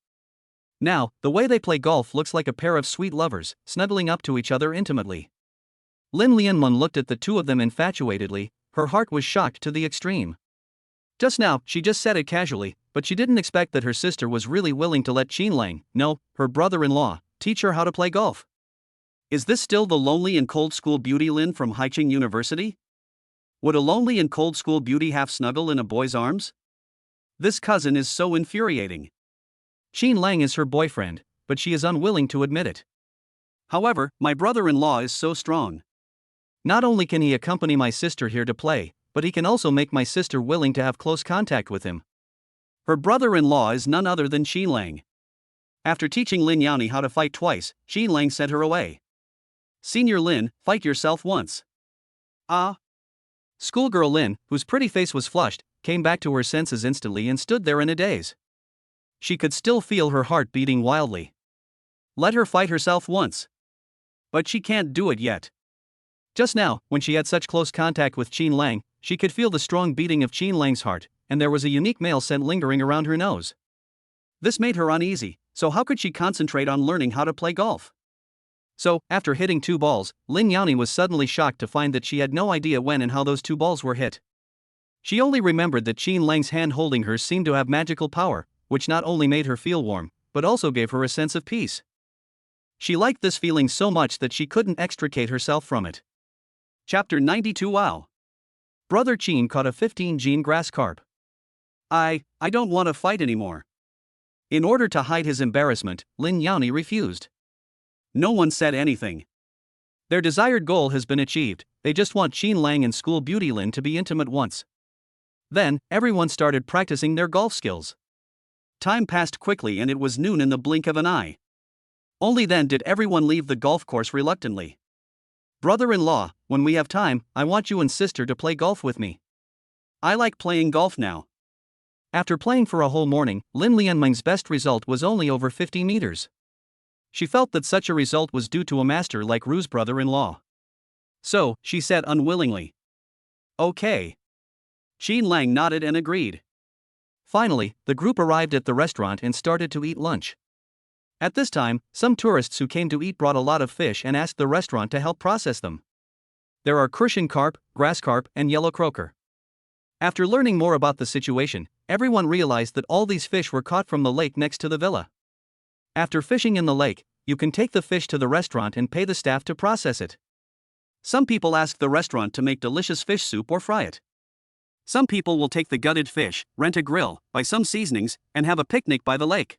Now, the way they play golf looks like a pair of sweet lovers, snuggling up to each other intimately. Lin Lianmun looked at the two of them infatuatedly, her heart was shocked to the extreme. Just now, she just said it casually, but she didn't expect that her sister was really willing to let Qin Lang, no, her brother-in-law, teach her how to play golf. Is this still the lonely and cold school beauty Lin from Haicheng University? Would a lonely and cold school beauty half snuggle in a boy's arms? This cousin is so infuriating. Qin Lang is her boyfriend, but she is unwilling to admit it. However, my brother-in-law is so strong. Not only can he accompany my sister here to play, but he can also make my sister willing to have close contact with him. Her brother-in-law is none other than Qin Lang. After teaching Lin Yani how to fight twice, Qin Lang sent her away. Senior Lin, fight yourself once. Ah. Schoolgirl Lin, whose pretty face was flushed, came back to her senses instantly and stood there in a daze. She could still feel her heart beating wildly. Let her fight herself once. But she can't do it yet. Just now, when she had such close contact with Qin Lang, she could feel the strong beating of Qin Lang's heart, and there was a unique male scent lingering around her nose. This made her uneasy, so how could she concentrate on learning how to play golf? So, after hitting 2 balls, Lin Yani was suddenly shocked to find that she had no idea when and how those 2 balls were hit. She only remembered that Qin Lang's hand holding hers seemed to have magical power, which not only made her feel warm, but also gave her a sense of peace. She liked this feeling so much that she couldn't extricate herself from it. Chapter 92. Wow! Brother Qin caught a 15-gene grass carp. I don't want to fight anymore. In order to hide his embarrassment, Lin Yani refused. No one said anything. Their desired goal has been achieved, they just want Qin Lang and school beauty Lin to be intimate once. Then, everyone started practicing their golf skills. Time passed quickly and it was noon in the blink of an eye. Only then did everyone leave the golf course reluctantly. Brother-in-law, when we have time, I want you and sister to play golf with me. I like playing golf now. After playing for a whole morning, Lin Lianmeng's best result was only over 50 meters. She felt that such a result was due to a master like Ru's brother-in-law. So, she said unwillingly. Okay. Qin Lang nodded and agreed. Finally, the group arrived at the restaurant and started to eat lunch. At this time, some tourists who came to eat brought a lot of fish and asked the restaurant to help process them. There are Crucian carp, grass carp, and yellow croaker. After learning more about the situation, everyone realized that all these fish were caught from the lake next to the villa. After fishing in the lake, you can take the fish to the restaurant and pay the staff to process it. Some people ask the restaurant to make delicious fish soup or fry it. Some people will take the gutted fish, rent a grill, buy some seasonings, and have a picnic by the lake.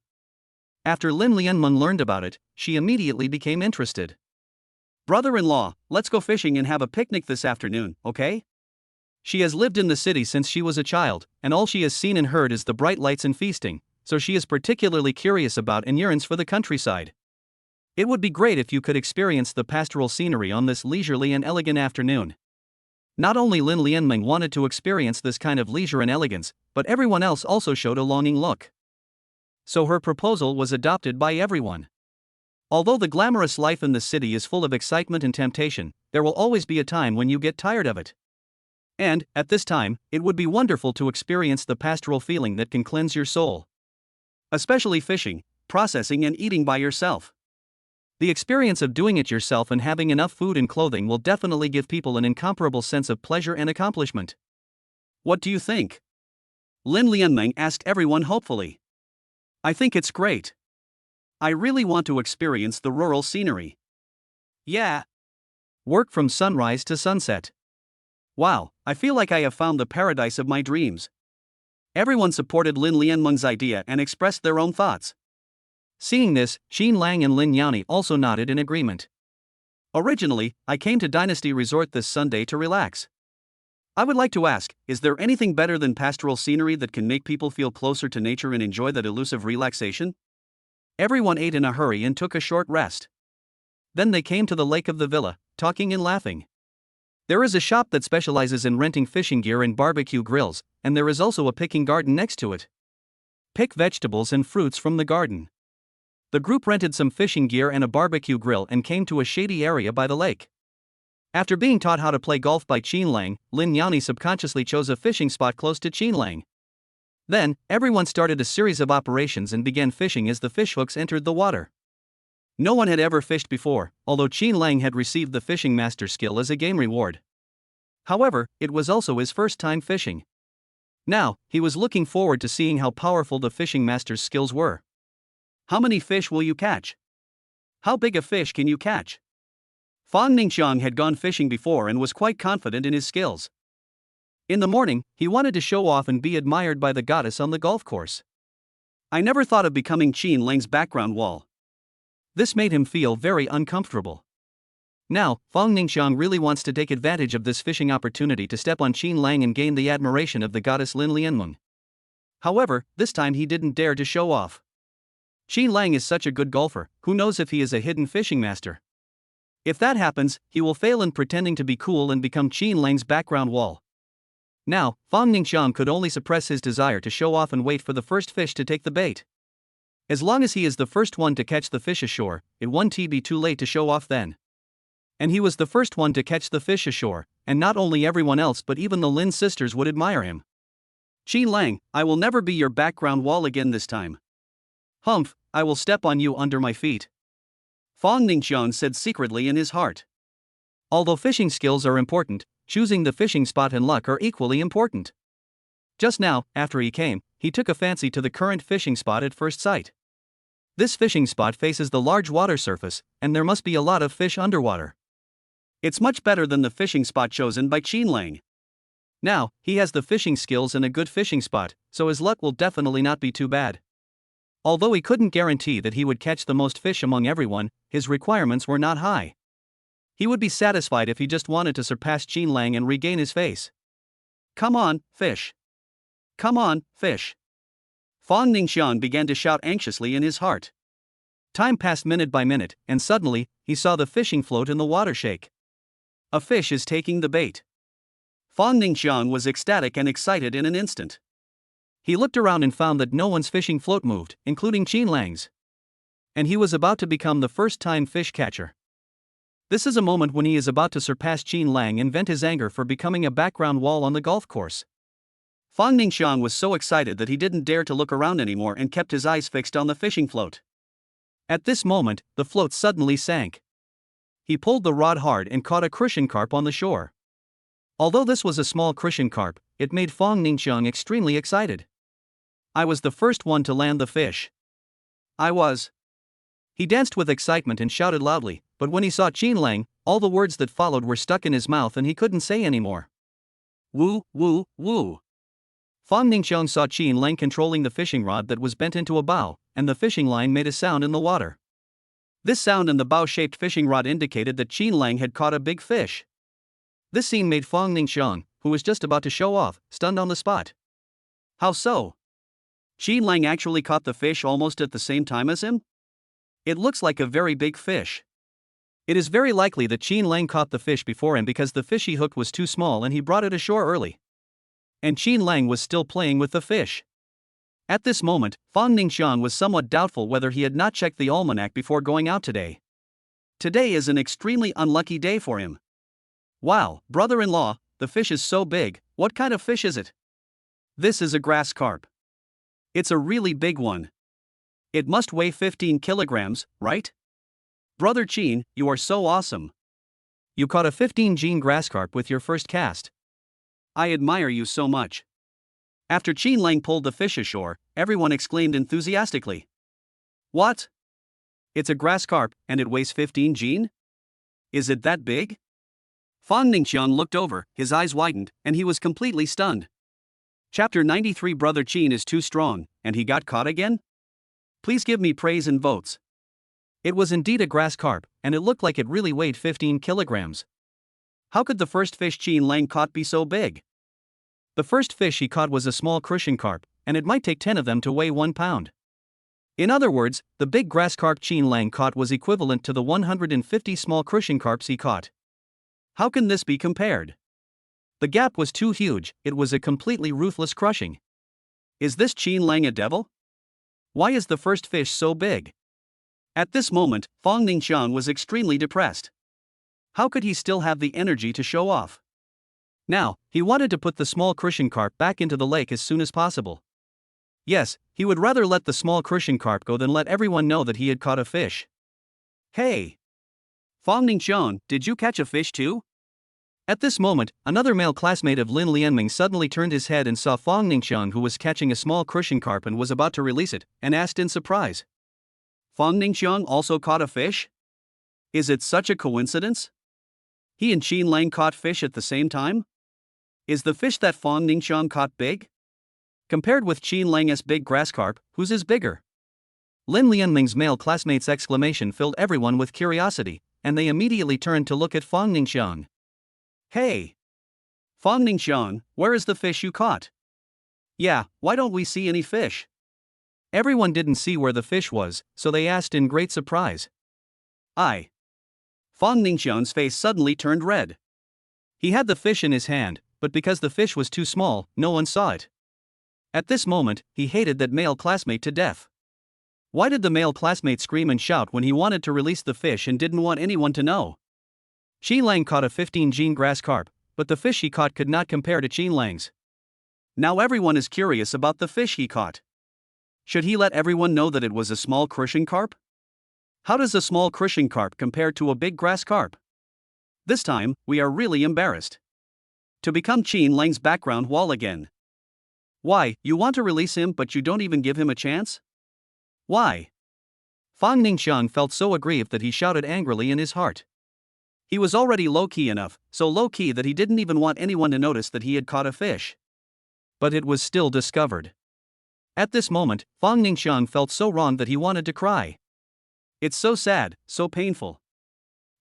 After Lin Lianmeng learned about it, she immediately became interested. Brother-in-law, let's go fishing and have a picnic this afternoon, okay? She has lived in the city since she was a child, and all she has seen and heard is the bright lights and feasting, so she is particularly curious about and yearns for the countryside. It would be great if you could experience the pastoral scenery on this leisurely and elegant afternoon. Not only Lin Lianmeng wanted to experience this kind of leisure and elegance, but everyone else also showed a longing look. So her proposal was adopted by everyone. Although the glamorous life in the city is full of excitement and temptation, there will always be a time when you get tired of it. And, at this time, it would be wonderful to experience the pastoral feeling that can cleanse your soul. Especially fishing, processing and eating by yourself. The experience of doing it yourself and having enough food and clothing will definitely give people an incomparable sense of pleasure and accomplishment. What do you think? Lin Lianmeng asked everyone hopefully. I think it's great. I really want to experience the rural scenery. Yeah. Work from sunrise to sunset. Wow, I feel like I have found the paradise of my dreams. Everyone supported Lin Lianmeng's idea and expressed their own thoughts. Seeing this, Qin Lang and Lin Yani also nodded in agreement. Originally, I came to Dynasty Resort this Sunday to relax. I would like to ask, is there anything better than pastoral scenery that can make people feel closer to nature and enjoy that elusive relaxation? Everyone ate in a hurry and took a short rest. Then they came to the lake of the villa, talking and laughing. There is a shop that specializes in renting fishing gear and barbecue grills, and there is also a picking garden next to it. Pick vegetables and fruits from the garden. The group rented some fishing gear and a barbecue grill and came to a shady area by the lake. After being taught how to play golf by Qin Lang, Lin Yani subconsciously chose a fishing spot close to Qin Lang. Then, everyone started a series of operations and began fishing as the fishhooks entered the water. No one had ever fished before, although Qin Lang had received the fishing master skill as a game reward. However, it was also his first time fishing. Now, he was looking forward to seeing how powerful the fishing master's skills were. How many fish will you catch? How big a fish can you catch? Fang Ningxiang had gone fishing before and was quite confident in his skills. In the morning, he wanted to show off and be admired by the goddess on the golf course. I never thought of becoming Qin Lang's background wall. This made him feel very uncomfortable. Now, Fang Ningxiang really wants to take advantage of this fishing opportunity to step on Qin Lang and gain the admiration of the goddess Lin Lianmeng. However, this time he didn't dare to show off. Qin Lang is such a good golfer, who knows if he is a hidden fishing master? If that happens, he will fail in pretending to be cool and become Qin Lang's background wall. Now, Fang Ningxiang could only suppress his desire to show off and wait for the first fish to take the bait. As long as he is the first one to catch the fish ashore, it won't be too late to show off then. And he was the first one to catch the fish ashore, and not only everyone else but even the Lin sisters would admire him. Qin Lang, I will never be your background wall again this time. Humph, I will step on you under my feet. Fong Ningxiang said secretly in his heart. Although fishing skills are important, choosing the fishing spot and luck are equally important. Just now, after he came, he took a fancy to the current fishing spot at first sight. This fishing spot faces the large water surface, and there must be a lot of fish underwater. It's much better than the fishing spot chosen by Qin Lang. Now, he has the fishing skills and a good fishing spot, so his luck will definitely not be too bad. Although he couldn't guarantee that he would catch the most fish among everyone, his requirements were not high. He would be satisfied if he just wanted to surpass Qin Lang and regain his face. Come on, fish. Come on, fish. Fong Ningxiang began to shout anxiously in his heart. Time passed minute by minute, and suddenly, he saw the fishing float in the water shake. A fish is taking the bait. Fong Ningxiang was ecstatic and excited in an instant. He looked around and found that no one's fishing float moved, including Qin Lang's. And he was about to become the first-time fish catcher. This is a moment when he is about to surpass Qin Lang and vent his anger for becoming a background wall on the golf course. Fong Ningxiang was so excited that he didn't dare to look around anymore and kept his eyes fixed on the fishing float. At this moment, the float suddenly sank. He pulled the rod hard and caught a crucian carp on the shore. Although this was a small crucian carp, it made Fong Ningxiang extremely excited. I was the first one to land the fish. I was. He danced with excitement and shouted loudly, but when he saw Qin Lang, all the words that followed were stuck in his mouth and he couldn't say anymore. Woo, woo, woo. Fong Ningxiang saw Qin Lang controlling the fishing rod that was bent into a bow, and the fishing line made a sound in the water. This sound in the bow-shaped fishing rod indicated that Qin Lang had caught a big fish. This scene made Fong Ningxiang, who was just about to show off, stunned on the spot. How so? Qin Lang actually caught the fish almost at the same time as him? It looks like a very big fish. It is very likely that Qin Lang caught the fish before him because the fish he hooked was too small and he brought it ashore early. And Qin Lang was still playing with the fish. At this moment, Fong Ningxiang was somewhat doubtful whether he had not checked the almanac before going out today. Today is an extremely unlucky day for him. Wow, brother-in-law, the fish is so big. What kind of fish is it? This is a grass carp. It's a really big one. It must weigh 15 kilograms, right? Brother Qin, you are so awesome. You caught a 15-gene grass carp with your first cast. I admire you so much. After Qin Lang pulled the fish ashore, everyone exclaimed enthusiastically. What? It's a grass carp, and it weighs 15 gene? Is it that big? Fong Ningxiang looked over, his eyes widened, and he was completely stunned. Chapter 93 Brother Qin is too strong, and he got caught again? Please give me praise and votes. It was indeed a grass carp, and it looked like it really weighed 15 kilograms. How could the first fish Qin Lang caught be so big? The first fish he caught was a small crucian carp, and it might take 10 of them to weigh 1 pound. In other words, the big grass carp Qin Lang caught was equivalent to the 150 small crucian carps he caught. How can this be compared? The gap was too huge, it was a completely ruthless crushing. Is this Qin Lang a devil? Why is the first fish so big? At this moment, Fong Ningxiang was extremely depressed. How could he still have the energy to show off? Now, he wanted to put the small crucian carp back into the lake as soon as possible. Yes, he would rather let the small crucian carp go than let everyone know that he had caught a fish. Hey! Fong Ningxiang, did you catch a fish too? At this moment, another male classmate of Lin Yani suddenly turned his head and saw Fong Ningxiang, who was catching a small crucian carp and was about to release it, and asked in surprise. Fong Ningxiang also caught a fish? Is it such a coincidence? He and Qin Lang caught fish at the same time? Is the fish that Fong Ningxiang caught big? Compared with Qin Lang's big grass carp, whose is bigger? Lin Yanming's male classmate's exclamation filled everyone with curiosity, and they immediately turned to look at Fong Ningxiang. Hey! Fong Ningxiang, where is the fish you caught? Yeah, why don't we see any fish? Everyone didn't see where the fish was, so they asked in great surprise. Fong Ningxiang's face suddenly turned red. He had the fish in his hand, but because the fish was too small, no one saw it. At this moment, he hated that male classmate to death. Why did the male classmate scream and shout when he wanted to release the fish and didn't want anyone to know? Qin Lang caught a 15-gene grass carp, but the fish he caught could not compare to Qin Lang's. Now everyone is curious about the fish he caught. Should he let everyone know that it was a small crucian carp? How does a small crushing carp compare to a big grass carp? This time, we are really embarrassed. To become Qin Lang's background wall again. Why, you want to release him but you don't even give him a chance? Why? Fang Ningxiang felt so aggrieved that he shouted angrily in his heart. He was already low-key enough, so low-key that he didn't even want anyone to notice that he had caught a fish. But it was still discovered. At this moment, Fang Ningxiang felt so wrong that he wanted to cry. It's so sad, so painful.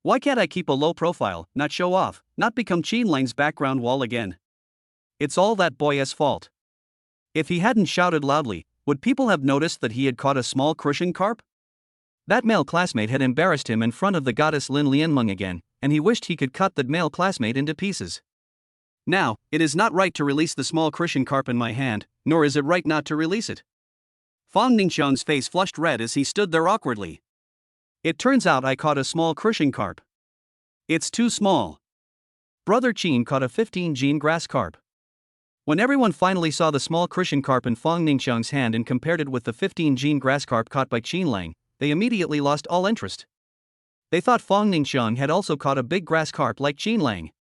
Why can't I keep a low profile, not show off, not become Qin Lang's background wall again? It's all that boy's fault. If he hadn't shouted loudly, would people have noticed that he had caught a small crushing carp? That male classmate had embarrassed him in front of the goddess Lin Yani again, and he wished he could cut that male classmate into pieces. Now, it is not right to release the small crushing carp in my hand, nor is it right not to release it. Fang Ningxiang's face flushed red as he stood there awkwardly. It turns out I caught a small crushing carp. It's too small. Brother Qin caught a 15-gene grass carp. When everyone finally saw the small crushing carp in Fang Ningxiang's hand and compared it with the 15-gene grass carp caught by Qin Lang, they immediately lost all interest. They thought Fang Ningxiang had also caught a big grass carp like Qin Lang.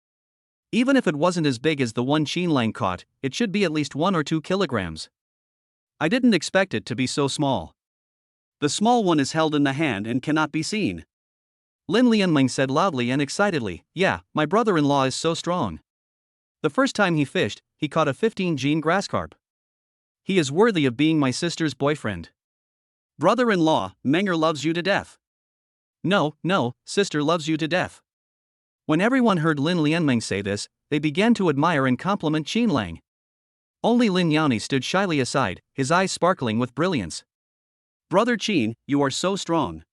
Even if it wasn't as big as the one Qin Lang caught, it should be at least 1 or 2 kilograms. I didn't expect it to be so small. The small one is held in the hand and cannot be seen. Lin Yani said loudly and excitedly, "Yeah, my brother-in-law is so strong. The first time he fished, he caught a 15-gene grass carp. He is worthy of being my sister's boyfriend." Brother-in-law, Menger loves you to death. No, sister loves you to death. When everyone heard Lin Yani say this, they began to admire and compliment Qin Lang. Only Lin Yani stood shyly aside, his eyes sparkling with brilliance. Brother Qin, you are so strong.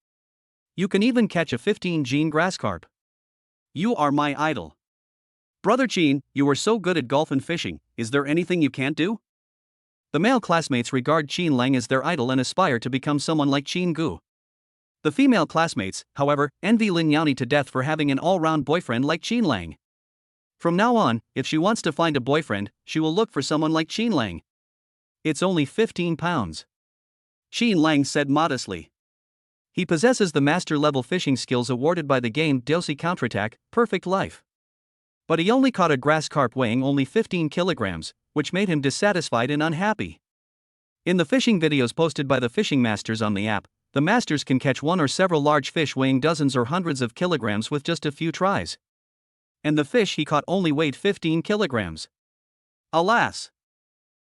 You can even catch a 15-gene grass carp. You are my idol. Brother Qin, you are so good at golf and fishing, is there anything you can't do? The male classmates regard Qin Lang as their idol and aspire to become someone like Qin Gu. The female classmates, however, envy Lin Yani to death for having an all-round boyfriend like Qin Lang. From now on, if she wants to find a boyfriend, she will look for someone like Qin Lang. It's only 15 pounds. Qin Lang said modestly. He possesses the master-level fishing skills awarded by the game Dosi Counterattack, Perfect Life. But he only caught a grass carp weighing only 15 kilograms, which made him dissatisfied and unhappy. In the fishing videos posted by the fishing masters on the app, the masters can catch one or several large fish weighing dozens or hundreds of kilograms with just a few tries. And the fish he caught only weighed 15 kilograms. Alas!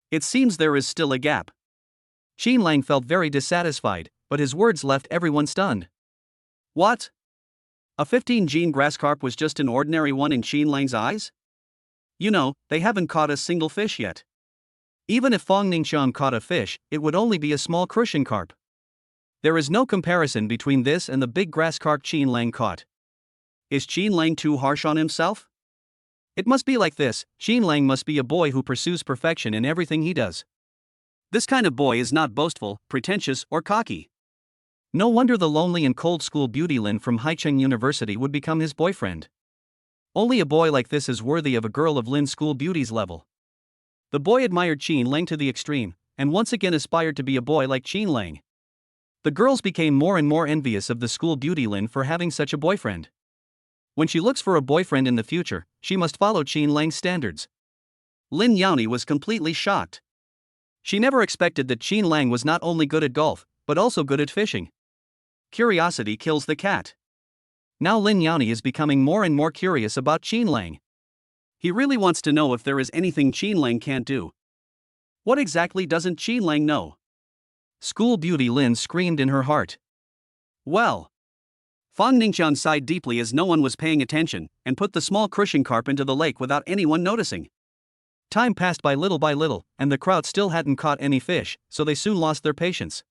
It seems there is still a gap. Qin Lang felt very dissatisfied, but his words left everyone stunned. What? A 15-gene grass carp was just an ordinary one in Qin Lang's eyes? You know, they haven't caught a single fish yet. Even if Fang Ningxiang caught a fish, it would only be a small crushing carp. There is no comparison between this and the big grass carp Qin Lang caught. Is Qin Lang too harsh on himself? It must be like this, Qin Lang must be a boy who pursues perfection in everything he does. This kind of boy is not boastful, pretentious, or cocky. No wonder the lonely and cold school beauty Lin from Haicheng University would become his boyfriend. Only a boy like this is worthy of a girl of Lin's school beauty's level. The boy admired Qin Lang to the extreme, and once again aspired to be a boy like Qin Lang. The girls became more and more envious of the school beauty Lin for having such a boyfriend. When she looks for a boyfriend in the future, she must follow Qin Lang's standards. Lin Yani was completely shocked. She never expected that Qin Lang was not only good at golf, but also good at fishing. Curiosity kills the cat. Now Lin Yani is becoming more and more curious about Qin Lang. He really wants to know if there is anything Qin Lang can't do. What exactly doesn't Qin Lang know? School beauty Lin screamed in her heart. Well. Fang Ningxiang sighed deeply as no one was paying attention, and put the small crushing carp into the lake without anyone noticing. Time passed by little, and the crowd still hadn't caught any fish, so they soon lost their patience.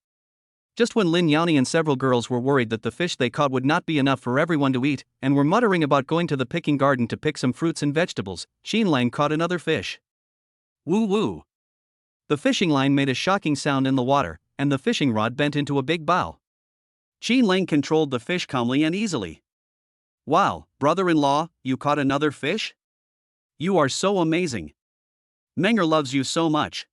Just when Lin Yani and several girls were worried that the fish they caught would not be enough for everyone to eat, and were muttering about going to the picking garden to pick some fruits and vegetables, Qin Lang caught another fish. Woo woo! The fishing line made a shocking sound in the water, and the fishing rod bent into a big bow. Qin Lang controlled the fish calmly and easily. Wow, brother-in-law, you caught another fish? You are so amazing. Menger loves you so much.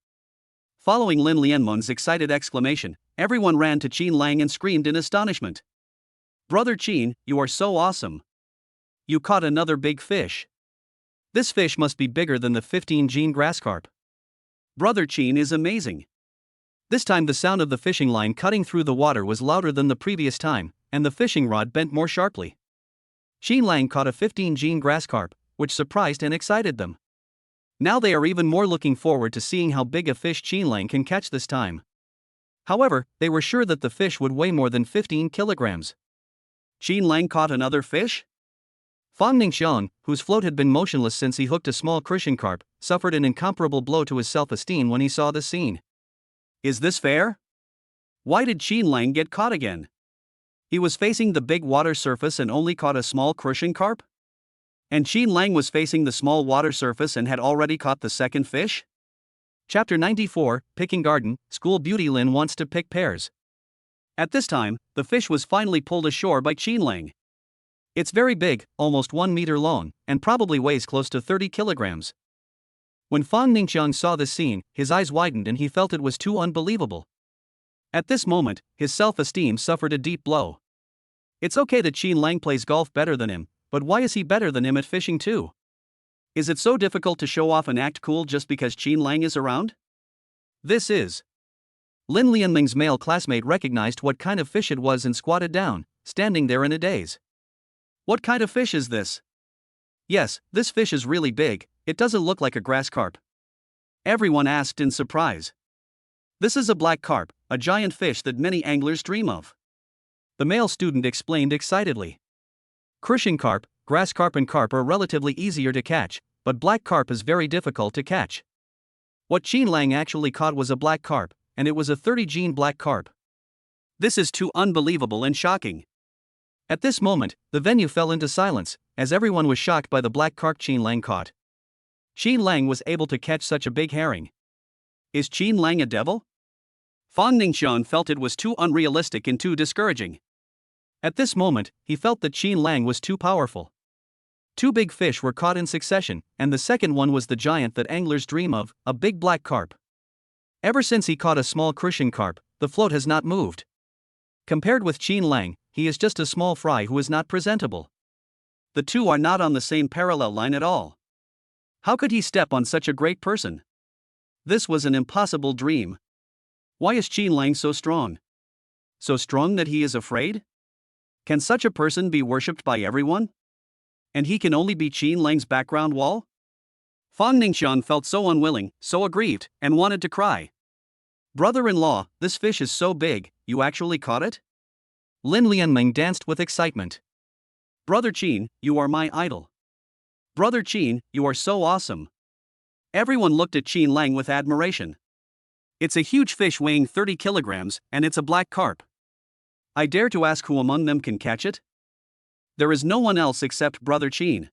Following Lin Lianmon's excited exclamation, everyone ran to Qin Lang and screamed in astonishment. Brother Chin, you are so awesome. You caught another big fish. This fish must be bigger than the 15-gene grass carp. Brother Chin is amazing. This time the sound of the fishing line cutting through the water was louder than the previous time, and the fishing rod bent more sharply. Chin Lang caught a 15-gene grass carp, which surprised and excited them. Now they are even more looking forward to seeing how big a fish Chin Lang can catch this time. However, they were sure that the fish would weigh more than 15 kilograms. Chin Lang caught another fish? Yumixiang, whose float had been motionless since he hooked a small crucian carp, suffered an incomparable blow to his self-esteem when he saw the scene. Is this fair? Why did Chin Lang get caught again? He was facing the big water surface and only caught a small crucian carp? And Chin Lang was facing the small water surface and had already caught the second fish? Chapter 94, Picking Garden, School Beauty. Lin wants to pick pears. At this time, the fish was finally pulled ashore by Chin Lang. It's very big, almost 1 meter long, and probably weighs close to 30 kilograms. When Yumixiang saw this scene, his eyes widened and he felt it was too unbelievable. At this moment, his self-esteem suffered a deep blow. It's okay that Chin Lang plays golf better than him, but why is he better than him at fishing too? Is it so difficult to show off and act cool just because Chin Lang is around? This is. Lin Yanming's male classmate recognized what kind of fish it was and squatted down, standing there in a daze. What kind of fish is this? Yes, this fish is really big, it doesn't look like a grass carp. Everyone asked in surprise. This is a black carp, a giant fish that many anglers dream of. The male student explained excitedly. Crucian carp, grass carp and carp are relatively easier to catch, but black carp is very difficult to catch. What Chin Lang actually caught was a black carp, and it was a 30-gene black carp. This is too unbelievable and shocking. At this moment, the venue fell into silence, as everyone was shocked by the black carp Chin Lang caught. Chin Lang was able to catch such a big herring. Is Chin Lang a devil? Yumixiang felt it was too unrealistic and too discouraging. At this moment, he felt that Chin Lang was too powerful. 2 big fish were caught in succession, and the second one was the giant that anglers dream of, a big black carp. Ever since he caught a small crucian carp, the float has not moved. Compared with Chin Lang, he is just a small fry who is not presentable. The two are not on the same parallel line at all. How could he step on such a great person? This was an impossible dream. Why is Chin Lang so strong? So strong that he is afraid? Can such a person be worshipped by everyone? And he can only be Chin Lang's background wall? Yumixiang felt so unwilling, so aggrieved, and wanted to cry. Brother-in-law, this fish is so big, you actually caught it? Lin Yanming danced with excitement. Brother Chin, you are my idol. Brother Chin, you are so awesome. Everyone looked at Chin Lang with admiration. It's a huge fish weighing 30 kilograms, and it's a black carp. I dare to ask who among them can catch it? There is no one else except Brother Chin.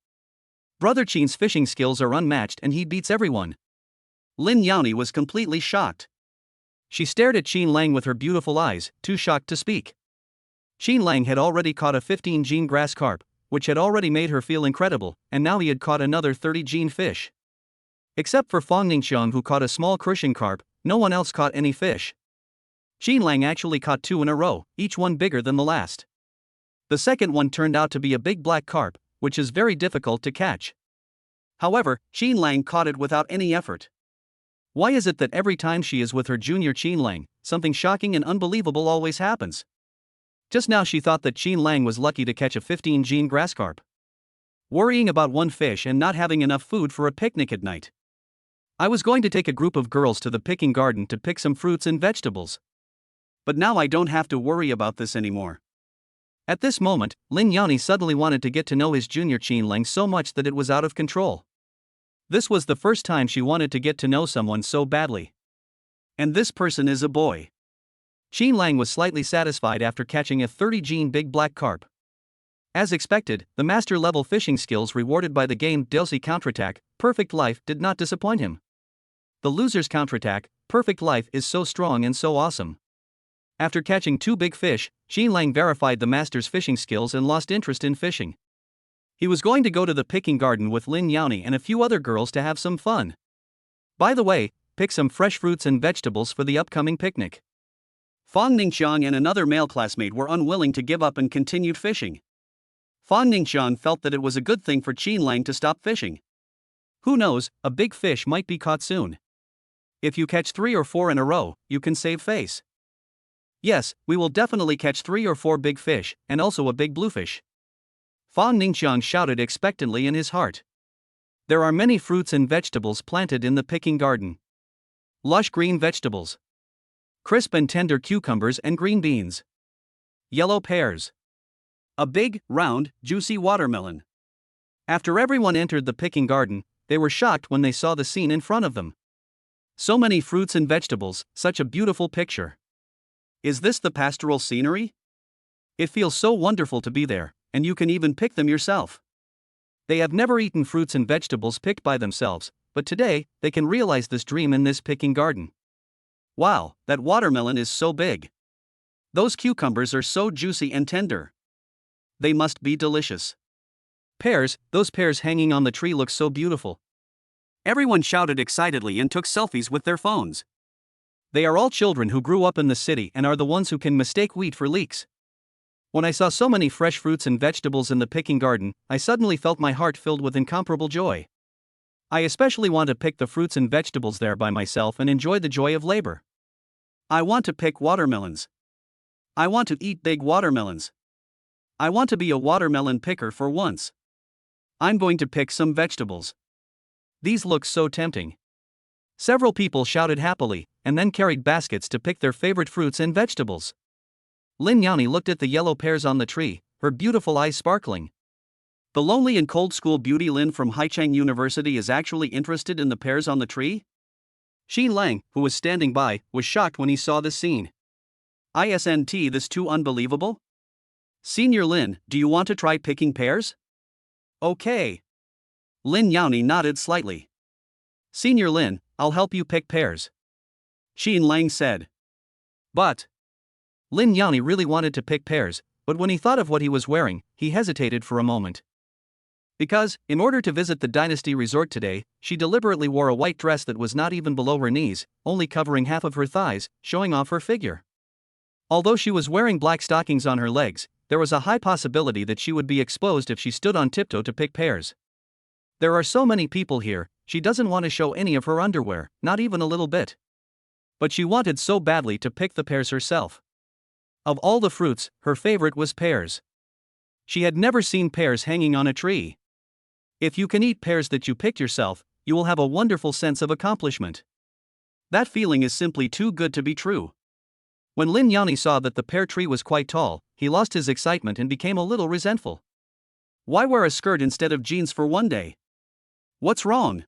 Brother Chin's fishing skills are unmatched and he beats everyone. Lin Yani was completely shocked. She stared at Chin Lang with her beautiful eyes, too shocked to speak. Chin Lang had already caught a 15-gene grass carp, which had already made her feel incredible, and now he had caught another 30-gene fish. Except for Yumixiang, who caught a small crucian carp, no one else caught any fish. Chin Lang actually caught 2 in a row, each one bigger than the last. The second one turned out to be a big black carp, which is very difficult to catch. However, Chin Lang caught it without any effort. Why is it that every time she is with her junior Chin Lang, something shocking and unbelievable always happens? Just now she thought that Chin Lang was lucky to catch a 15-gene grass carp. Worrying about one fish and not having enough food for a picnic at night. I was going to take a group of girls to the picking garden to pick some fruits and vegetables. But now I don't have to worry about this anymore. At this moment, Lin Yani suddenly wanted to get to know his junior Chin Lang so much that it was out of control. This was the first time she wanted to get to know someone so badly. And this person is a boy. Chin Lang was slightly satisfied after catching a 30-gene big black carp. As expected, the master-level fishing skills rewarded by the game DLC counterattack, Perfect Life, did not disappoint him. The loser's counterattack, Perfect Life, is so strong and so awesome. After catching 2 big fish, Chin Lang verified the master's fishing skills and lost interest in fishing. He was going to go to the picking garden with Lin Yani and a few other girls to have some fun. By the way, pick some fresh fruits and vegetables for the upcoming picnic. Fang Ningxiang and another male classmate were unwilling to give up and continued fishing. Fang Ningxiang felt that it was a good thing for Qin Lang to stop fishing. Who knows, a big fish might be caught soon. If you catch 3 or 4 in a row, you can save face. Yes, we will definitely catch 3 or 4 big fish, and also a big bluefish. Fang Ningxiang shouted expectantly in his heart. There are many fruits and vegetables planted in the picking garden. Lush green vegetables. Crisp and tender cucumbers and green beans. Yellow pears. A big, round, juicy watermelon. After everyone entered the picking garden, they were shocked when they saw the scene in front of them. So many fruits and vegetables, such a beautiful picture. Is this the pastoral scenery? It feels so wonderful to be there, and you can even pick them yourself. They have never eaten fruits and vegetables picked by themselves, but today, they can realize this dream in this picking garden. Wow, that watermelon is so big. Those cucumbers are so juicy and tender. They must be delicious. Pears, those pears hanging on the tree look so beautiful. Everyone shouted excitedly and took selfies with their phones. They are all children who grew up in the city and are the ones who can mistake wheat for leeks. When I saw so many fresh fruits and vegetables in the picking garden, I suddenly felt my heart filled with incomparable joy. I especially want to pick the fruits and vegetables there by myself and enjoy the joy of labor. I want to pick watermelons. I want to eat big watermelons. I want to be a watermelon picker for once. I'm going to pick some vegetables. These look so tempting. Several people shouted happily, and then carried baskets to pick their favorite fruits and vegetables. Lin Yani looked at the yellow pears on the tree, her beautiful eyes sparkling. The lonely and cold school beauty Lin from Haichang University is actually interested in the pears on the tree? Qin Lang, who was standing by, was shocked when he saw this scene. Isn't this too unbelievable? Senior Lin, do you want to try picking pears? Okay. Lin Yani nodded slightly. Senior Lin, I'll help you pick pears. Qin Lang said. But Lin Yani really wanted to pick pears, but when he thought of what he was wearing, he hesitated for a moment. Because, in order to visit the Dynasty Resort today, she deliberately wore a white dress that was not even below her knees, only covering half of her thighs, showing off her figure. Although she was wearing black stockings on her legs, there was a high possibility that she would be exposed if she stood on tiptoe to pick pears. There are so many people here, she doesn't want to show any of her underwear, not even a little bit. But she wanted so badly to pick the pears herself. Of all the fruits, her favorite was pears. She had never seen pears hanging on a tree. If you can eat pears that you picked yourself, you will have a wonderful sense of accomplishment. That feeling is simply too good to be true. When Lin Yani saw that the pear tree was quite tall, he lost his excitement and became a little resentful. Why wear a skirt instead of jeans for one day? What's wrong?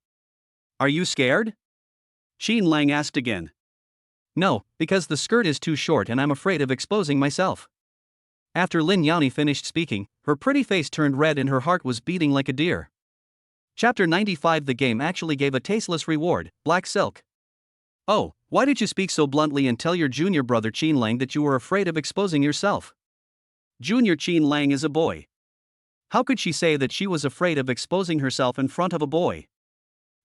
Are you scared? Qin Lang asked again. No, because the skirt is too short and I'm afraid of exposing myself. After Lin Yani finished speaking, her pretty face turned red and her heart was beating like a deer. Chapter 95. The game actually gave a tasteless reward, black silk. Oh, why did you speak so bluntly and tell your junior brother Qin Lang that you were afraid of exposing yourself? Junior Qin Lang is a boy. How could she say that she was afraid of exposing herself in front of a boy?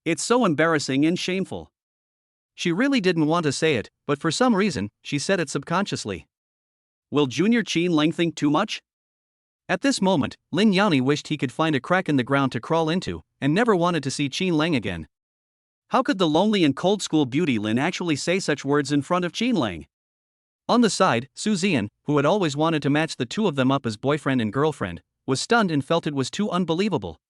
It's so embarrassing and shameful. She really didn't want to say it, but for some reason, she said it subconsciously. Will Junior Qin Lang think too much? At this moment, Lin Yani wished he could find a crack in the ground to crawl into, and never wanted to see Qin Lang again. How could the lonely and cold school beauty Lin actually say such words in front of Qin Lang? On the side, Su Zian, who had always wanted to match the two of them up as boyfriend and girlfriend, was stunned and felt it was too unbelievable.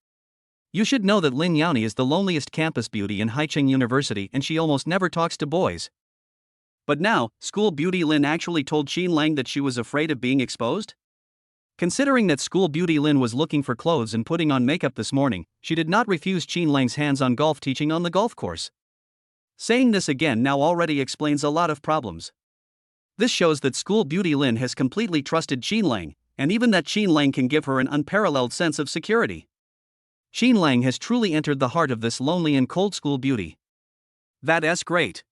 You should know that Lin Yani is the loneliest campus beauty in Haicheng University and she almost never talks to boys. But now, school beauty Lin actually told Qin Lang that she was afraid of being exposed? Considering that school beauty Lin was looking for clothes and putting on makeup this morning, she did not refuse Qin Lang's hands-on golf teaching on the golf course. Saying this again now already explains a lot of problems. This shows that school beauty Lin has completely trusted Qin Lang, and even that Qin Lang can give her an unparalleled sense of security. Qin Lang has truly entered the heart of this lonely and cold school beauty. That's great.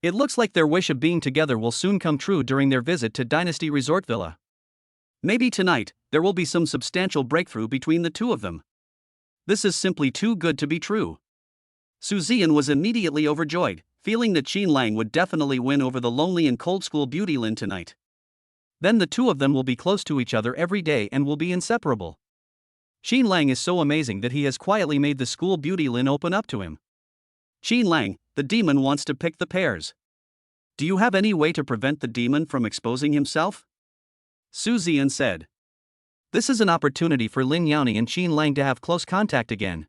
It looks like their wish of being together will soon come true during their visit to Dynasty Resort Villa. Maybe tonight, there will be some substantial breakthrough between the two of them. This is simply too good to be true. Su Ziyan was immediately overjoyed, feeling that Qin Lang would definitely win over the lonely and cold school beauty Lin tonight. Then the two of them will be close to each other every day and will be inseparable. Qin Lang is so amazing that he has quietly made the school beauty Lin open up to him. Qin Lang, the demon wants to pick the pairs. Do you have any way to prevent the demon from exposing himself? Su Ziyan said. This is an opportunity for Lin Yani and Qin Lang to have close contact again.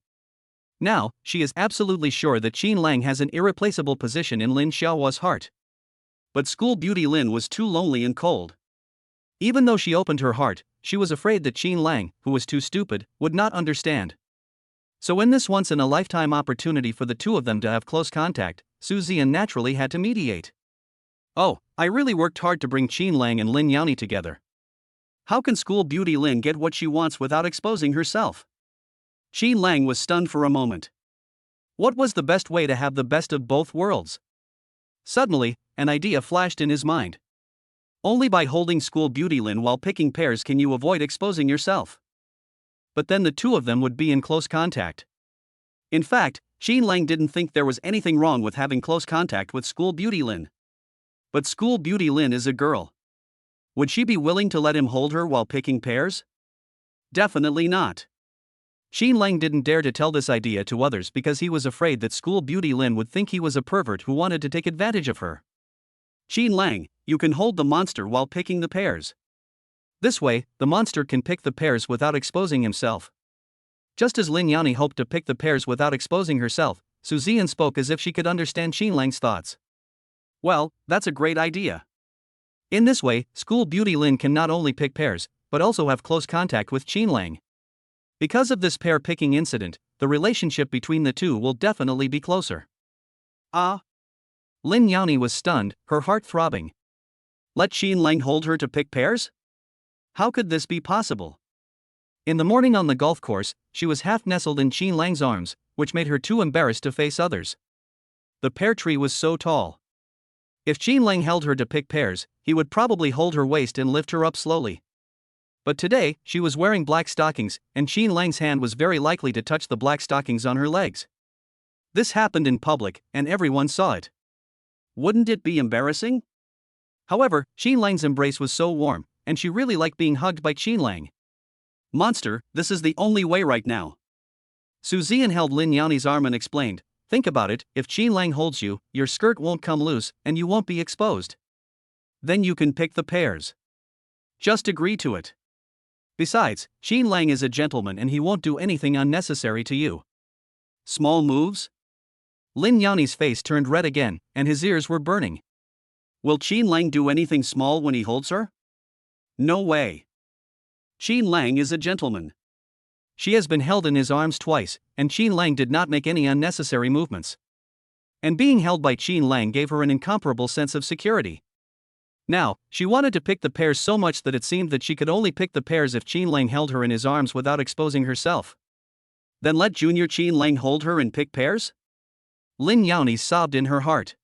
Now, she is absolutely sure that Qin Lang has an irreplaceable position in Lin Xiaohua's heart. But school beauty Lin was too lonely and cold. Even though she opened her heart, she was afraid that Qin Lang, who was too stupid, would not understand. So in this once-in-a-lifetime opportunity for the two of them to have close contact, Su Ziyan naturally had to mediate. Oh, I really worked hard to bring Qin Lang and Lin Yani together. How can school beauty Lin get what she wants without exposing herself? Qin Lang was stunned for a moment. What was the best way to have the best of both worlds? Suddenly, an idea flashed in his mind. Only by holding school beauty Lin while picking pairs can you avoid exposing yourself. But then the two of them would be in close contact. In fact, Qin Lang didn't think there was anything wrong with having close contact with school beauty Lin. But school beauty Lin is a girl. Would she be willing to let him hold her while picking pairs? Definitely not. Qin Lang didn't dare to tell this idea to others because he was afraid that school beauty Lin would think he was a pervert who wanted to take advantage of her. Qin Lang, you can hold the monster while picking the pairs. This way, the monster can pick the pairs without exposing himself. Just as Lin Yani hoped to pick the pairs without exposing herself, Su Ziyan spoke as if she could understand Qin Lang's thoughts. Well, that's a great idea. In this way, school beauty Lin can not only pick pairs, but also have close contact with Qin Lang. Because of this pair-picking incident, the relationship between the two will definitely be closer. Ah! Lin Yani was stunned, her heart throbbing. Let Qin Lang hold her to pick pairs? How could this be possible? In the morning on the golf course, she was half nestled in Qin Lang's arms, which made her too embarrassed to face others. The pear tree was so tall. If Qin Lang held her to pick pairs, he would probably hold her waist and lift her up slowly. But today, she was wearing black stockings, and Qin Lang's hand was very likely to touch the black stockings on her legs. This happened in public, and everyone saw it. Wouldn't it be embarrassing? However, Qin Lang's embrace was so warm, and she really liked being hugged by Qin Lang. Monster, this is the only way right now. Su Ziyan held Lin Yani's arm and explained, think about it, if Qin Lang holds you, your skirt won't come loose, and you won't be exposed. Then you can pick the pairs. Just agree to it. Besides, Qin Lang is a gentleman and he won't do anything unnecessary to you. Small moves? Lin Yani's face turned red again, and his ears were burning. Will Qin Lang do anything small when he holds her? No way. Qin Lang is a gentleman. She has been held in his arms twice, and Qin Lang did not make any unnecessary movements. And being held by Qin Lang gave her an incomparable sense of security. Now, she wanted to pick the pairs so much that it seemed that she could only pick the pairs if Qin Lang held her in his arms without exposing herself. Then let Junior Qin Lang hold her and pick pairs? Lin Yani sobbed in her heart.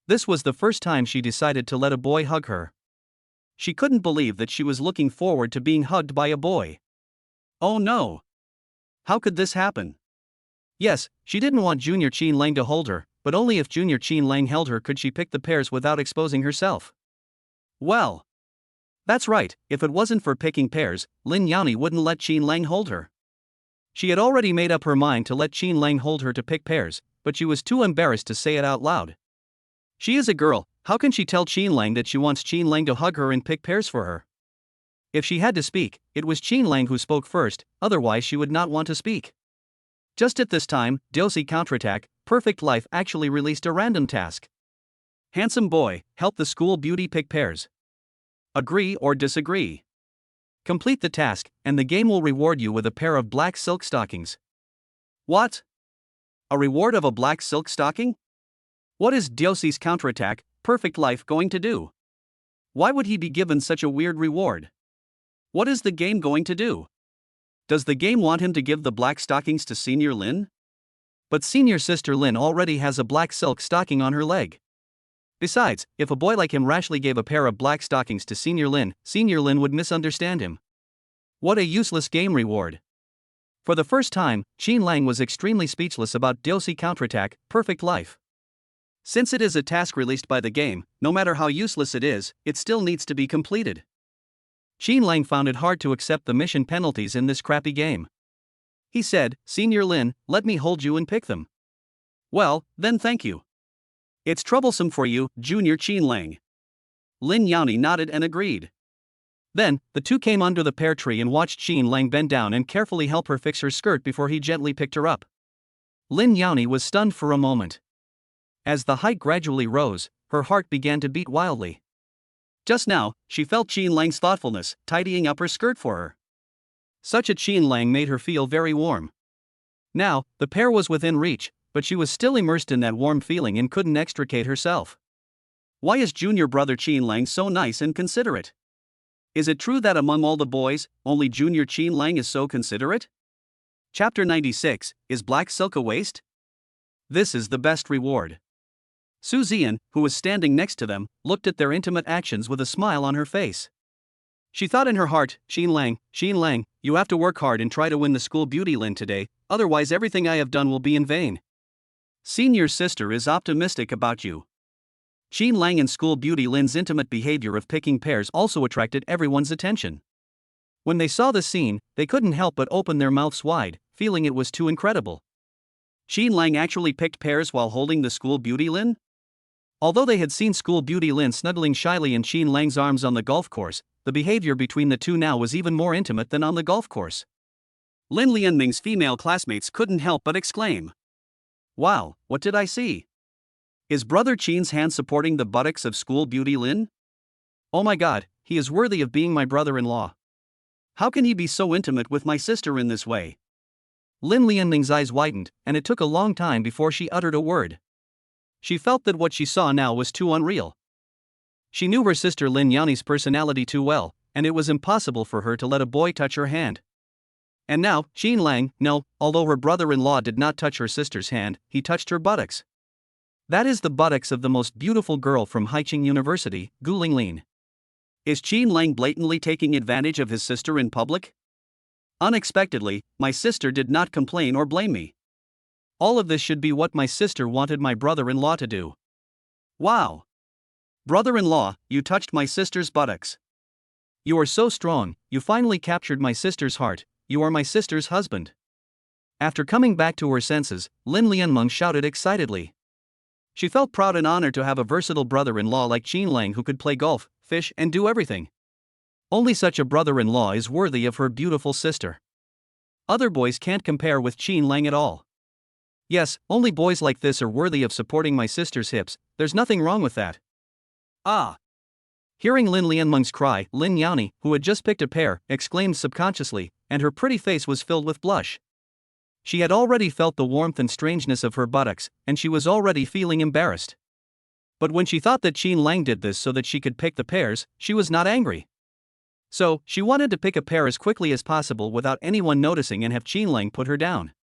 This was the first time she decided to let a boy hug her. She couldn't believe that she was looking forward to being hugged by a boy. Oh no! How could this happen? Yes, she didn't want Junior Qin Lang to hold her, but only if Junior Qin Lang held her could she pick the pairs without exposing herself. Well, that's right, if it wasn't for picking pairs, Lin Yani wouldn't let Qin Lang hold her. She had already made up her mind to let Qin Lang hold her to pick pairs, but she was too embarrassed to say it out loud. She is a girl, how can she tell Qin Lang that she wants Qin Lang to hug her and pick pairs for her? If she had to speak, it was Qin Lang who spoke first, otherwise she would not want to speak. Just at this time, Dosi counterattack, Perfect Life actually released a random task. Handsome boy, help the school beauty pick pairs. Agree or disagree. Complete the task, and the game will reward you with a pair of black silk stockings. What? A reward of a black silk stocking? What is Diosi's counterattack, Perfect Life, going to do? Why would he be given such a weird reward? What is the game going to do? Does the game want him to give the black stockings to Senior Lin? But Senior Sister Lin already has a black silk stocking on her leg. Besides, if a boy like him rashly gave a pair of black stockings to Senior Lin would misunderstand him. What a useless game reward. For the first time, Qin Lang was extremely speechless about Dosi counterattack, perfect life. Since it is a task released by the game, no matter how useless it is, it still needs to be completed. Qin Lang found it hard to accept the mission penalties in this crappy game. He said, "Senior Lin, let me hold you and pick them." "Well, then thank you." "It's troublesome for you, Junior Qin Lang." Lin Yani nodded and agreed. Then, the two came under the pear tree and watched Qin Lang bend down and carefully help her fix her skirt before he gently picked her up. Lin Yani was stunned for a moment. As the height gradually rose, her heart began to beat wildly. Just now, she felt Qin Lang's thoughtfulness, tidying up her skirt for her. Such a Qin Lang made her feel very warm. Now, the pear was within reach, but she was still immersed in that warm feeling and couldn't extricate herself. Why is junior brother Qin Lang so nice and considerate? Is it true that among all the boys, only junior Qin Lang is so considerate? Chapter 96, Is Black Silk a Waste? This is the best reward. Su Zian, who was standing next to them, looked at their intimate actions with a smile on her face. She thought in her heart, Qin Lang, you have to work hard and try to win the school beauty Lin today, otherwise everything I have done will be in vain. Senior sister is optimistic about you. Qin Lang and school beauty Lin's intimate behavior of picking pears also attracted everyone's attention. When they saw the scene, they couldn't help but open their mouths wide, feeling it was too incredible. Qin Lang actually picked pears while holding the school beauty Lin? Although they had seen school beauty Lin snuggling shyly in Qin Lang's arms on the golf course, the behavior between the two now was even more intimate than on the golf course. Lin Lianming's female classmates couldn't help but exclaim, "Wow, what did I see? Is brother Qin's hand supporting the buttocks of school beauty Lin? Oh my god, he is worthy of being my brother-in-law. How can he be so intimate with my sister in this way?" Lin Lianming's eyes widened, and it took a long time before she uttered a word. She felt that what she saw now was too unreal. She knew her sister Lin Yani's personality too well, and it was impossible for her to let a boy touch her hand. And now, Qin Lang, no, although her brother-in-law did not touch her sister's hand, he touched her buttocks. That is the buttocks of the most beautiful girl from Haiqing University, Gu Linglin. Is Qin Lang blatantly taking advantage of his sister in public? Unexpectedly, my sister did not complain or blame me. All of this should be what my sister wanted my brother-in-law to do. Wow! Brother-in-law, you touched my sister's buttocks. You are so strong, you finally captured my sister's heart, you are my sister's husband. After coming back to her senses, Lin Lianmeng shouted excitedly. She felt proud and honored to have a versatile brother-in-law like Qin Lang who could play golf, fish, and do everything. Only such a brother-in-law is worthy of her beautiful sister. Other boys can't compare with Qin Lang at all. Yes, only boys like this are worthy of supporting my sister's hips, there's nothing wrong with that. Ah! Hearing Lin Lianmeng's cry, Lin Yani, who had just picked a pear, exclaimed subconsciously, and her pretty face was filled with blush. She had already felt the warmth and strangeness of her buttocks, and she was already feeling embarrassed. But when she thought that Qin Lang did this so that she could pick the pears, she was not angry. So, she wanted to pick a pear as quickly as possible without anyone noticing and have Qin Lang put her down.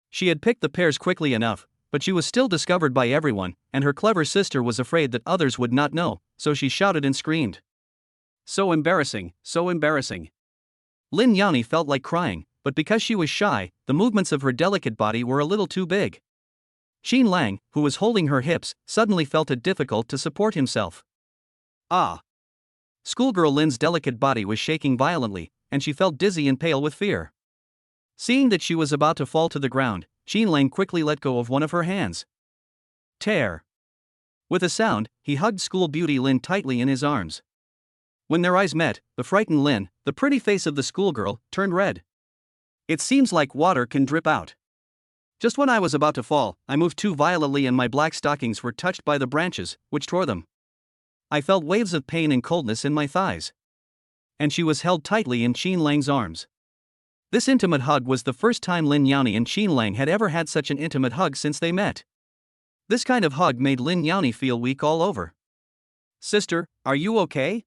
She had picked the pears quickly enough, but she was still discovered by everyone, and her clever sister was afraid that others would not know, so she shouted and screamed. So embarrassing, so embarrassing. Lin Yani felt like crying, but because she was shy, the movements of her delicate body were a little too big. Qin Lang, who was holding her hips, suddenly felt it difficult to support himself. Ah! Schoolgirl Lin's delicate body was shaking violently, and she felt dizzy and pale with fear. Seeing that she was about to fall to the ground, Qin Lang quickly let go of one of her hands. Tear! With a sound, he hugged school beauty Lin tightly in his arms. When their eyes met, the frightened Lin, the pretty face of the schoolgirl, turned red. It seems like water can drip out. Just when I was about to fall, I moved too violently and my black stockings were touched by the branches, which tore them. I felt waves of pain and coldness in my thighs. And she was held tightly in Qin Lang's arms. This intimate hug was the first time Lin Yani and Qin Lang had ever had such an intimate hug since they met. This kind of hug made Lin Yani feel weak all over. Sister, are you okay?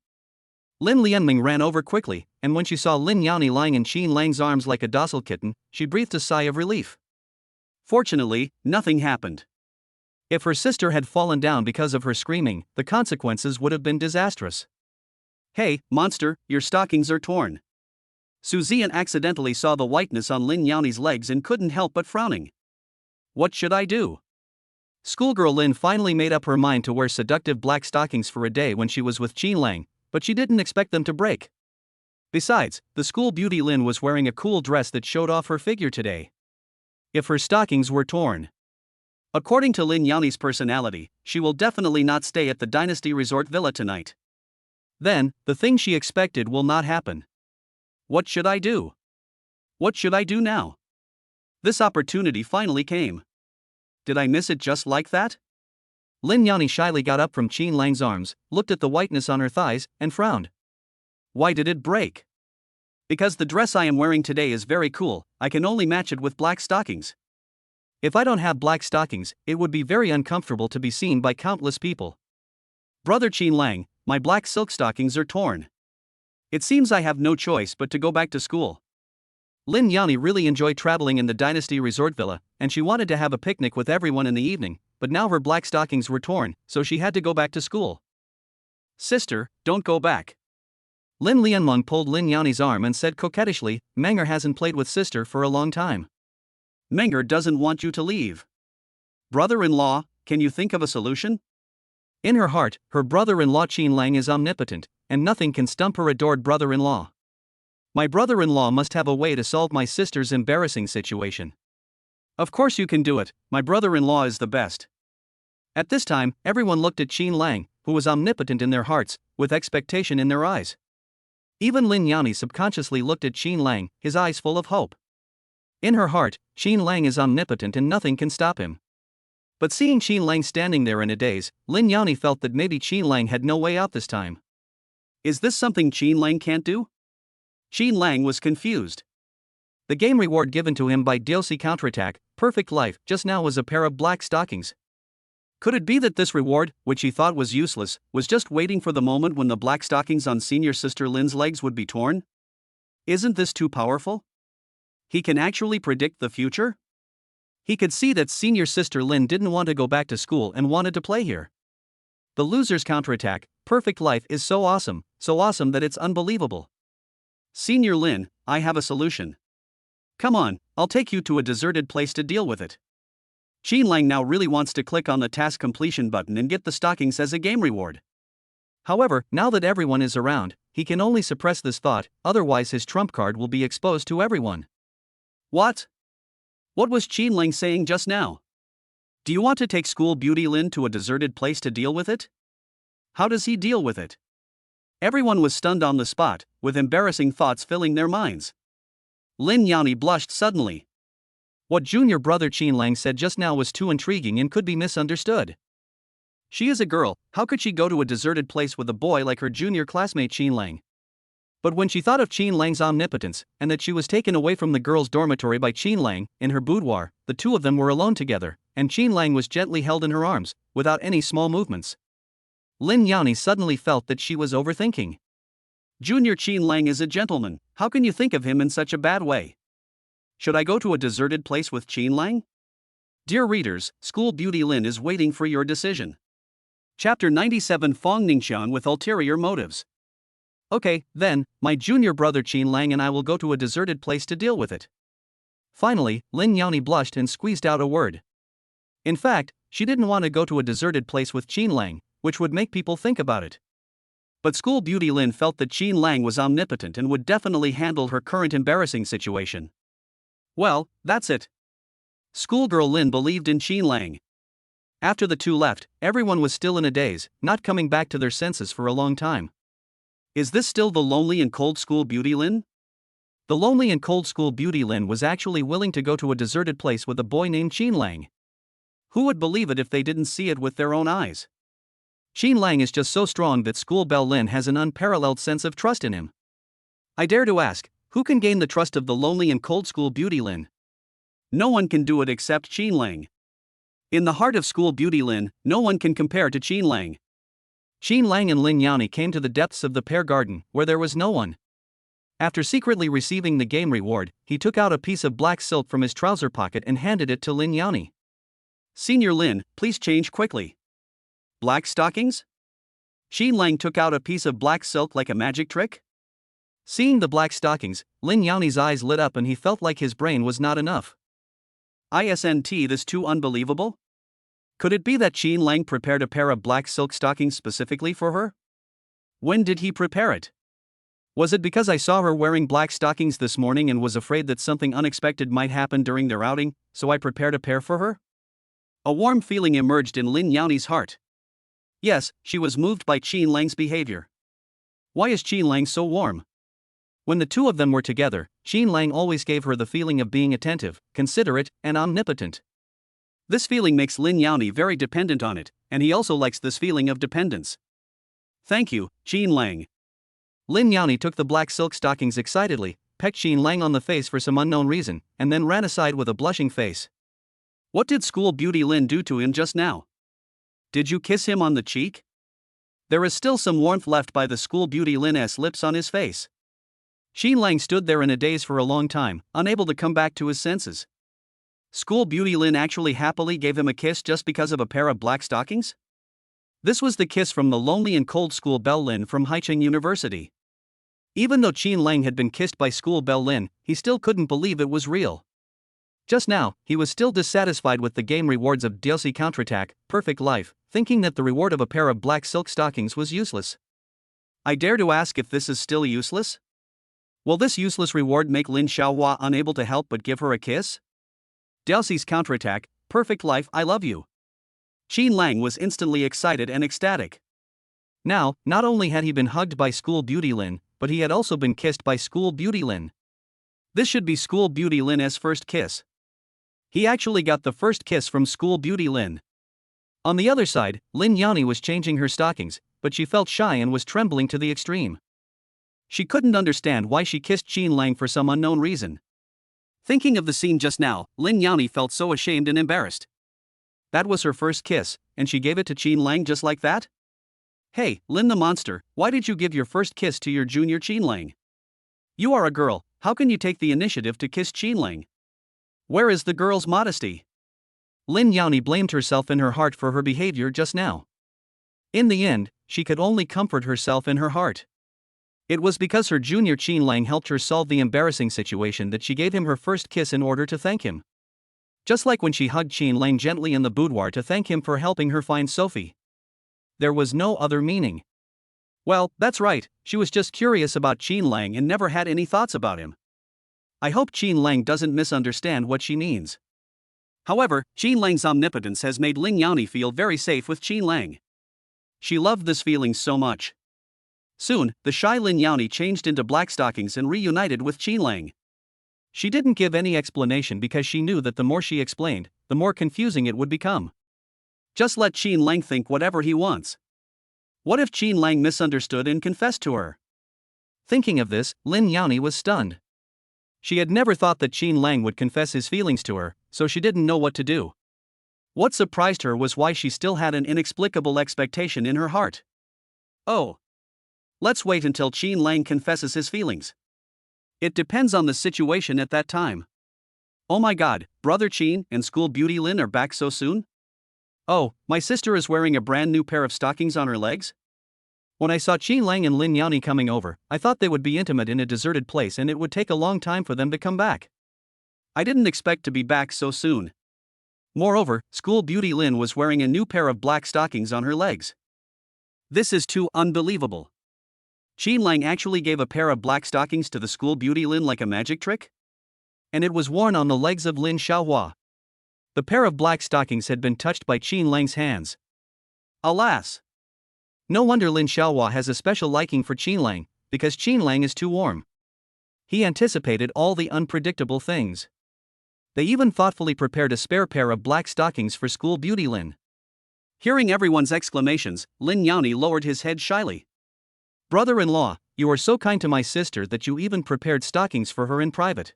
Lin Lianming ran over quickly, and when she saw Lin Yani lying in Qin Lang's arms like a docile kitten, she breathed a sigh of relief. Fortunately, nothing happened. If her sister had fallen down because of her screaming, the consequences would have been disastrous. Hey, monster, your stockings are torn. Suzian accidentally saw the whiteness on Lin Yani's legs and couldn't help but frowning. What should I do? Schoolgirl Lin finally made up her mind to wear seductive black stockings for a day when she was with Qin Lang, but she didn't expect them to break. Besides, the school beauty Lin was wearing a cool dress that showed off her figure today. If her stockings were torn. According to Lin Yani's personality, she will definitely not stay at the Dynasty Resort Villa tonight. Then, the thing she expected will not happen. What should I do? What should I do now? This opportunity finally came. Did I miss it just like that? Lin Yani shyly got up from Qin Lang's arms, looked at the whiteness on her thighs, and frowned. Why did it break? Because the dress I am wearing today is very cool, I can only match it with black stockings. If I don't have black stockings, it would be very uncomfortable to be seen by countless people. Brother Qin Lang, my black silk stockings are torn. It seems I have no choice but to go back to school. Lin Yani really enjoyed traveling in the Dynasty Resort Villa, and she wanted to have a picnic with everyone in the evening, but now her black stockings were torn, so she had to go back to school. Sister, don't go back. Lin Lianmeng pulled Lin Yani's arm and said coquettishly, Menger hasn't played with sister for a long time. Menger doesn't want you to leave. Brother-in-law, can you think of a solution? In her heart, her brother-in-law Qin Lang is omnipotent, and nothing can stump her adored brother-in-law. My brother-in-law must have a way to solve my sister's embarrassing situation. Of course you can do it, my brother-in-law is the best. At this time, everyone looked at Qin Lang, who was omnipotent in their hearts, with expectation in their eyes. Even Lin Yani subconsciously looked at Qin Lang, his eyes full of hope. In her heart, Qin Lang is omnipotent and nothing can stop him. But seeing Qin Lang standing there in a daze, Lin Yani felt that maybe Qin Lang had no way out this time. Is this something Qin Lang can't do? Qin Lang was confused. The game reward given to him by DLC Counterattack, Perfect Life, just now was a pair of black stockings. Could it be that this reward, which he thought was useless, was just waiting for the moment when the black stockings on senior sister Lin's legs would be torn? Isn't this too powerful? He can actually predict the future? He could see that senior sister Lin didn't want to go back to school and wanted to play here. The loser's counterattack, Perfect Life, is so awesome that it's unbelievable. Senior Lin, I have a solution. Come on, I'll take you to a deserted place to deal with it. Qin Lang now really wants to click on the task completion button and get the stockings as a game reward. However, now that everyone is around, he can only suppress this thought, otherwise his trump card will be exposed to everyone. What? What was Qin Lang saying just now? Do you want to take school beauty Lin to a deserted place to deal with it? How does he deal with it? Everyone was stunned on the spot, with embarrassing thoughts filling their minds. Lin Yani blushed suddenly. What junior brother Qin Lang said just now was too intriguing and could be misunderstood. She is a girl, how could she go to a deserted place with a boy like her junior classmate Qin Lang? But when she thought of Qin Lang's omnipotence, and that she was taken away from the girls' dormitory by Qin Lang, in her boudoir, the two of them were alone together, and Qin Lang was gently held in her arms, without any small movements. Lin Yani suddenly felt that she was overthinking. Junior Qin Lang is a gentleman, how can you think of him in such a bad way? Should I go to a deserted place with Qin Lang? Dear readers, School Beauty Lin is waiting for your decision. Chapter 97 Fong Ningxiang with Ulterior Motives. Okay, then, my junior brother Qin Lang and I will go to a deserted place to deal with it. Finally, Lin Yani blushed and squeezed out a word. In fact, she didn't want to go to a deserted place with Qin Lang, which would make people think about it. But School Beauty Lin felt that Qin Lang was omnipotent and would definitely handle her current embarrassing situation. Well, that's it. Schoolgirl Lin believed in Qin Lang. After the two left, everyone was still in a daze, not coming back to their senses for a long time. Is this still the lonely and cold School Beauty Lin? The lonely and cold School Beauty Lin was actually willing to go to a deserted place with a boy named Qin Lang. Who would believe it if they didn't see it with their own eyes? Qin Lang is just so strong that School Belle Lin has an unparalleled sense of trust in him. I dare to ask, who can gain the trust of the lonely and cold School Beauty Lin? No one can do it except Qin Lang. In the heart of School Beauty Lin, no one can compare to Qin Lang. Qin Lang and Lin Yani came to the depths of the pear garden, where there was no one. After secretly receiving the game reward, he took out a piece of black silk from his trouser pocket and handed it to Lin Yani. Senior Lin, please change quickly. Black stockings? Qin Lang took out a piece of black silk like a magic trick? Seeing the black stockings, Lin Yani's eyes lit up and he felt like his brain was not enough. Isn't this too unbelievable? Could it be that Qin Lang prepared a pair of black silk stockings specifically for her? When did he prepare it? Was it because I saw her wearing black stockings this morning and was afraid that something unexpected might happen during their outing, so I prepared a pair for her? A warm feeling emerged in Lin Yani's heart. Yes, she was moved by Qin Lang's behavior. Why is Qin Lang so warm? When the two of them were together, Qin Lang always gave her the feeling of being attentive, considerate, and omnipotent. This feeling makes Lin Yani very dependent on it, and he also likes this feeling of dependence. Thank you, Qin Lang. Lin Yani took the black silk stockings excitedly, pecked Qin Lang on the face for some unknown reason, and then ran aside with a blushing face. What did school beauty Lin do to him just now? Did you kiss him on the cheek? There is still some warmth left by the school beauty Lin's lips on his face. Qin Lang stood there in a daze for a long time, unable to come back to his senses. School beauty Lin actually happily gave him a kiss just because of a pair of black stockings? This was the kiss from the lonely and cold school belle Lin from Haicheng University. Even though Qin Lang had been kissed by school belle Lin, he still couldn't believe it was real. Just now, he was still dissatisfied with the game rewards of DLC Counterattack, Perfect Life, thinking that the reward of a pair of black silk stockings was useless. I dare to ask if this is still useless? Will this useless reward make Lin Xiaohua unable to help but give her a kiss? DLC's Counterattack, Perfect Life, I love you. Qin Lang was instantly excited and ecstatic. Now, not only had he been hugged by School Beauty Lin, but he had also been kissed by School Beauty Lin. This should be School Beauty Lin's first kiss. He actually got the first kiss from School Beauty Lin. On the other side, Lin Yani was changing her stockings, but she felt shy and was trembling to the extreme. She couldn't understand why she kissed Qin Lang for some unknown reason. Thinking of the scene just now, Lin Yani felt so ashamed and embarrassed. That was her first kiss, and she gave it to Qin Lang just like that? Hey, Lin the monster, why did you give your first kiss to your junior Qin Lang? You are a girl, how can you take the initiative to kiss Qin Lang? Where is the girl's modesty? Lin Yani blamed herself in her heart for her behavior just now. In the end, she could only comfort herself in her heart. It was because her junior Qin Lang helped her solve the embarrassing situation that she gave him her first kiss in order to thank him. Just like when she hugged Qin Lang gently in the boudoir to thank him for helping her find Sophie. There was no other meaning. Well, that's right, she was just curious about Qin Lang and never had any thoughts about him. I hope Qin Lang doesn't misunderstand what she means. However, Qin Lang's omnipotence has made Lin Yani feel very safe with Qin Lang. She loved this feeling so much. Soon, the shy Lin Yani changed into black stockings and reunited with Qin Lang. She didn't give any explanation because she knew that the more she explained, the more confusing it would become. Just let Qin Lang think whatever he wants. What if Qin Lang misunderstood and confessed to her? Thinking of this, Lin Yani was stunned. She had never thought that Qin Lang would confess his feelings to her, so she didn't know what to do. What surprised her was why she still had an inexplicable expectation in her heart. Oh. Let's wait until Qin Lang confesses his feelings. It depends on the situation at that time. Oh my god, brother Qin and school beauty Lin are back so soon? Oh, my sister is wearing a brand new pair of stockings on her legs? When I saw Qin Lang and Lin Yani coming over, I thought they would be intimate in a deserted place and it would take a long time for them to come back. I didn't expect to be back so soon. Moreover, school beauty Lin was wearing a new pair of black stockings on her legs. This is too unbelievable. Qin Lang actually gave a pair of black stockings to the school beauty Lin like a magic trick? And it was worn on the legs of Lin Xiaohua. The pair of black stockings had been touched by Qin Lang's hands. Alas! No wonder Lin Xiaohua has a special liking for Qin Lang, because Qin Lang is too warm. He anticipated all the unpredictable things. They even thoughtfully prepared a spare pair of black stockings for school beauty Lin. Hearing everyone's exclamations, Lin Yani lowered his head shyly. Brother-in-law, you are so kind to my sister that you even prepared stockings for her in private.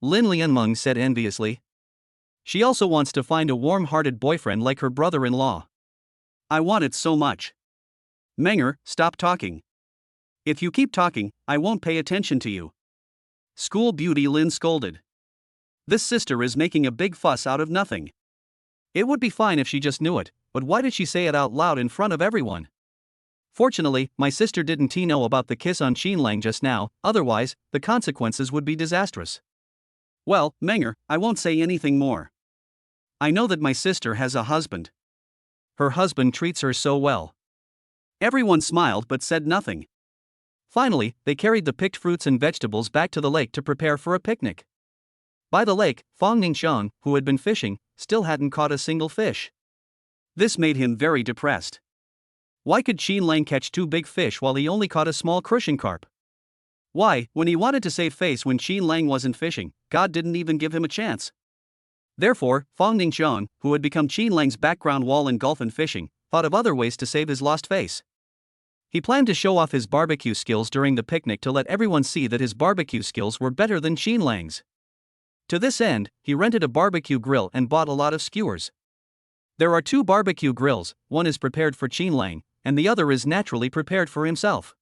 Lin Lianmeng said enviously. She also wants to find a warm-hearted boyfriend like her brother-in-law. I want it so much. Menger, stop talking. If you keep talking, I won't pay attention to you. School beauty Lin scolded. This sister is making a big fuss out of nothing. It would be fine if she just knew it, but why did she say it out loud in front of everyone? Fortunately, my sister didn't know about the kiss on Qinlang just now, otherwise, the consequences would be disastrous. Well, Menger, I won't say anything more. I know that my sister has a husband. Her husband treats her so well. Everyone smiled but said nothing. Finally, they carried the picked fruits and vegetables back to the lake to prepare for a picnic. By the lake, Fong Ningxiang, who had been fishing, still hadn't caught a single fish. This made him very depressed. Why could Qinlang catch 2 big fish while he only caught a small crucian carp? Why, when he wanted to save face when Qinlang wasn't fishing, God didn't even give him a chance? Therefore, Fong Ningxiang, who had become Qinlang's background wall in golf and fishing, thought of other ways to save his lost face. He planned to show off his barbecue skills during the picnic to let everyone see that his barbecue skills were better than Qinlang's. To this end, he rented a barbecue grill and bought a lot of skewers. There are 2 barbecue grills, one is prepared for Qinlang, and the other is naturally prepared for himself.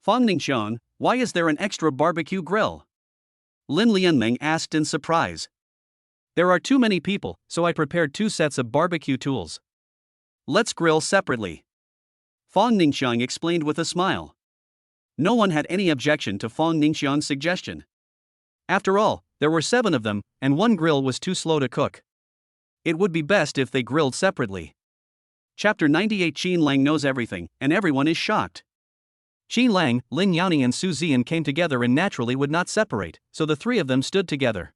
Fong Ningxiang, why is there an extra barbecue grill? Lin Yani asked in surprise. There are too many people, so I prepared 2 sets of barbecue tools. Let's grill separately. Fong Ningxiang explained with a smile. No one had any objection to Fong Ningxiang's suggestion. After all, there were 7 of them, and 1 grill was too slow to cook. It would be best if they grilled separately. Chapter 98. Qinlang knows everything, and everyone is shocked. Qinlang, Lin Yani and Su Ziyan came together and naturally would not separate, so the 3 of them stood together.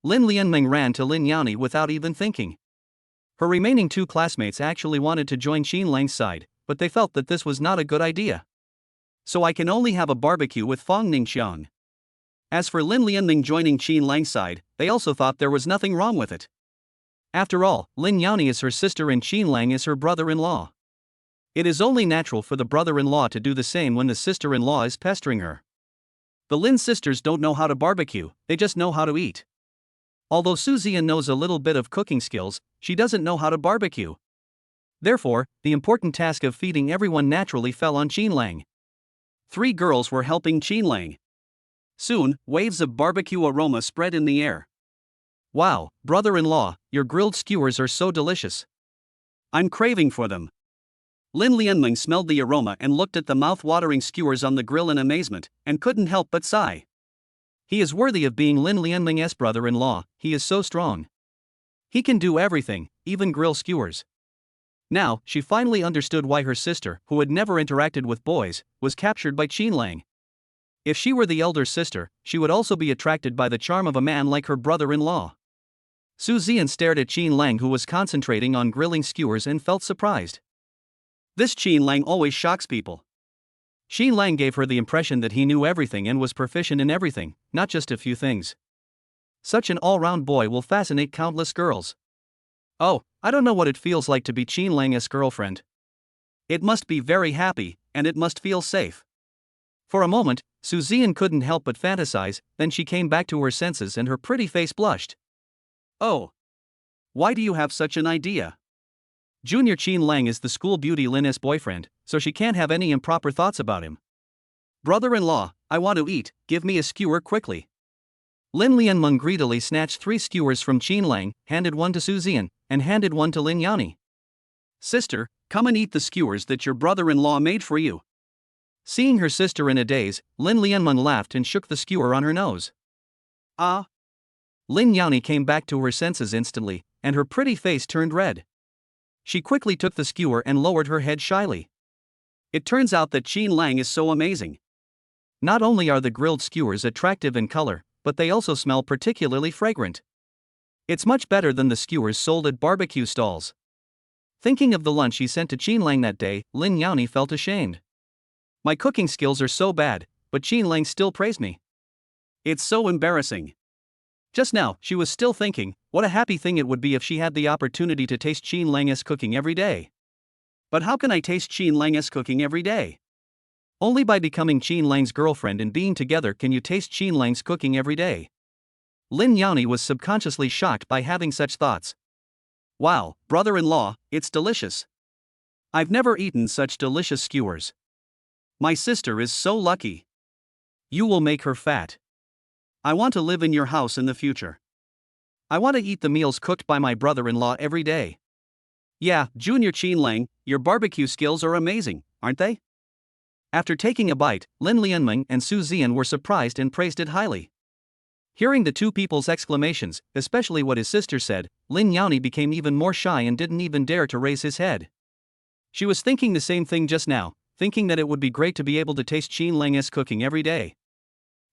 Lin Lianming ran to Lin Yani without even thinking. Her remaining 2 classmates actually wanted to join Qinlang's side, but they felt that this was not a good idea. So I can only have a barbecue with Fong Ningxiang. As for Lin Lianming joining Qinlang's side, they also thought there was nothing wrong with it. After all, Lin Yani is her sister and Qinlang is her brother-in-law. It is only natural for the brother-in-law to do the same when the sister-in-law is pestering her. The Lin sisters don't know how to barbecue, they just know how to eat. Although Su Ziyan knows a little bit of cooking skills, she doesn't know how to barbecue. Therefore, the important task of feeding everyone naturally fell on Qinlang. 3 girls were helping Qinlang. Soon, waves of barbecue aroma spread in the air. Wow, brother-in-law, your grilled skewers are so delicious. I'm craving for them. Lin Lianming smelled the aroma and looked at the mouth-watering skewers on the grill in amazement, and couldn't help but sigh. He is worthy of being Lin Lianming's brother-in-law, he is so strong. He can do everything, even grill skewers. Now, she finally understood why her sister, who had never interacted with boys, was captured by Qinlang. If she were the elder sister, she would also be attracted by the charm of a man like her brother-in-law. Su Ziyan stared at Qinlang, who was concentrating on grilling skewers, and felt surprised. This Qinlang always shocks people. Qinlang gave her the impression that he knew everything and was proficient in everything, not just a few things. Such an all-round boy will fascinate countless girls. Oh, I don't know what it feels like to be Qinlang's girlfriend. It must be very happy, and it must feel safe. For a moment, Su Ziyan couldn't help but fantasize, then she came back to her senses and her pretty face blushed. Oh. Why do you have such an idea? Junior Qinlang is the school beauty Lin's boyfriend, so she can't have any improper thoughts about him. Brother-in-law, I want to eat, give me a skewer quickly. Lin Lianmeng greedily snatched 3 skewers from Qinlang, handed one to Su Ziyan, and handed one to Lin Yani. Sister, come and eat the skewers that your brother-in-law made for you. Seeing her sister in a daze, Lin Lianmeng laughed and shook the skewer on her nose. Ah! Lin Yani came back to her senses instantly, and her pretty face turned red. She quickly took the skewer and lowered her head shyly. It turns out that Qinlang is so amazing. Not only are the grilled skewers attractive in color, but they also smell particularly fragrant. It's much better than the skewers sold at barbecue stalls. Thinking of the lunch he sent to Qinlang that day, Lin Yani felt ashamed. My cooking skills are so bad, but Qinlang still praised me. It's so embarrassing. Just now, she was still thinking, what a happy thing it would be if she had the opportunity to taste Qinlang's cooking every day. But how can I taste Qinlang's cooking every day? Only by becoming Qinlang's girlfriend and being together can you taste Qinlang's cooking every day. Lin Yani was subconsciously shocked by having such thoughts. Wow, brother-in-law, it's delicious. I've never eaten such delicious skewers. My sister is so lucky. You will make her fat. I want to live in your house in the future. I want to eat the meals cooked by my brother-in-law every day. Yeah, Junior Qinlang, your barbecue skills are amazing, aren't they? After taking a bite, Lin Yani and Su Zian were surprised and praised it highly. Hearing the two people's exclamations, especially what his sister said, Lin Yani became even more shy and didn't even dare to raise his head. She was thinking the same thing just now, thinking that it would be great to be able to taste Qin Lang's cooking every day.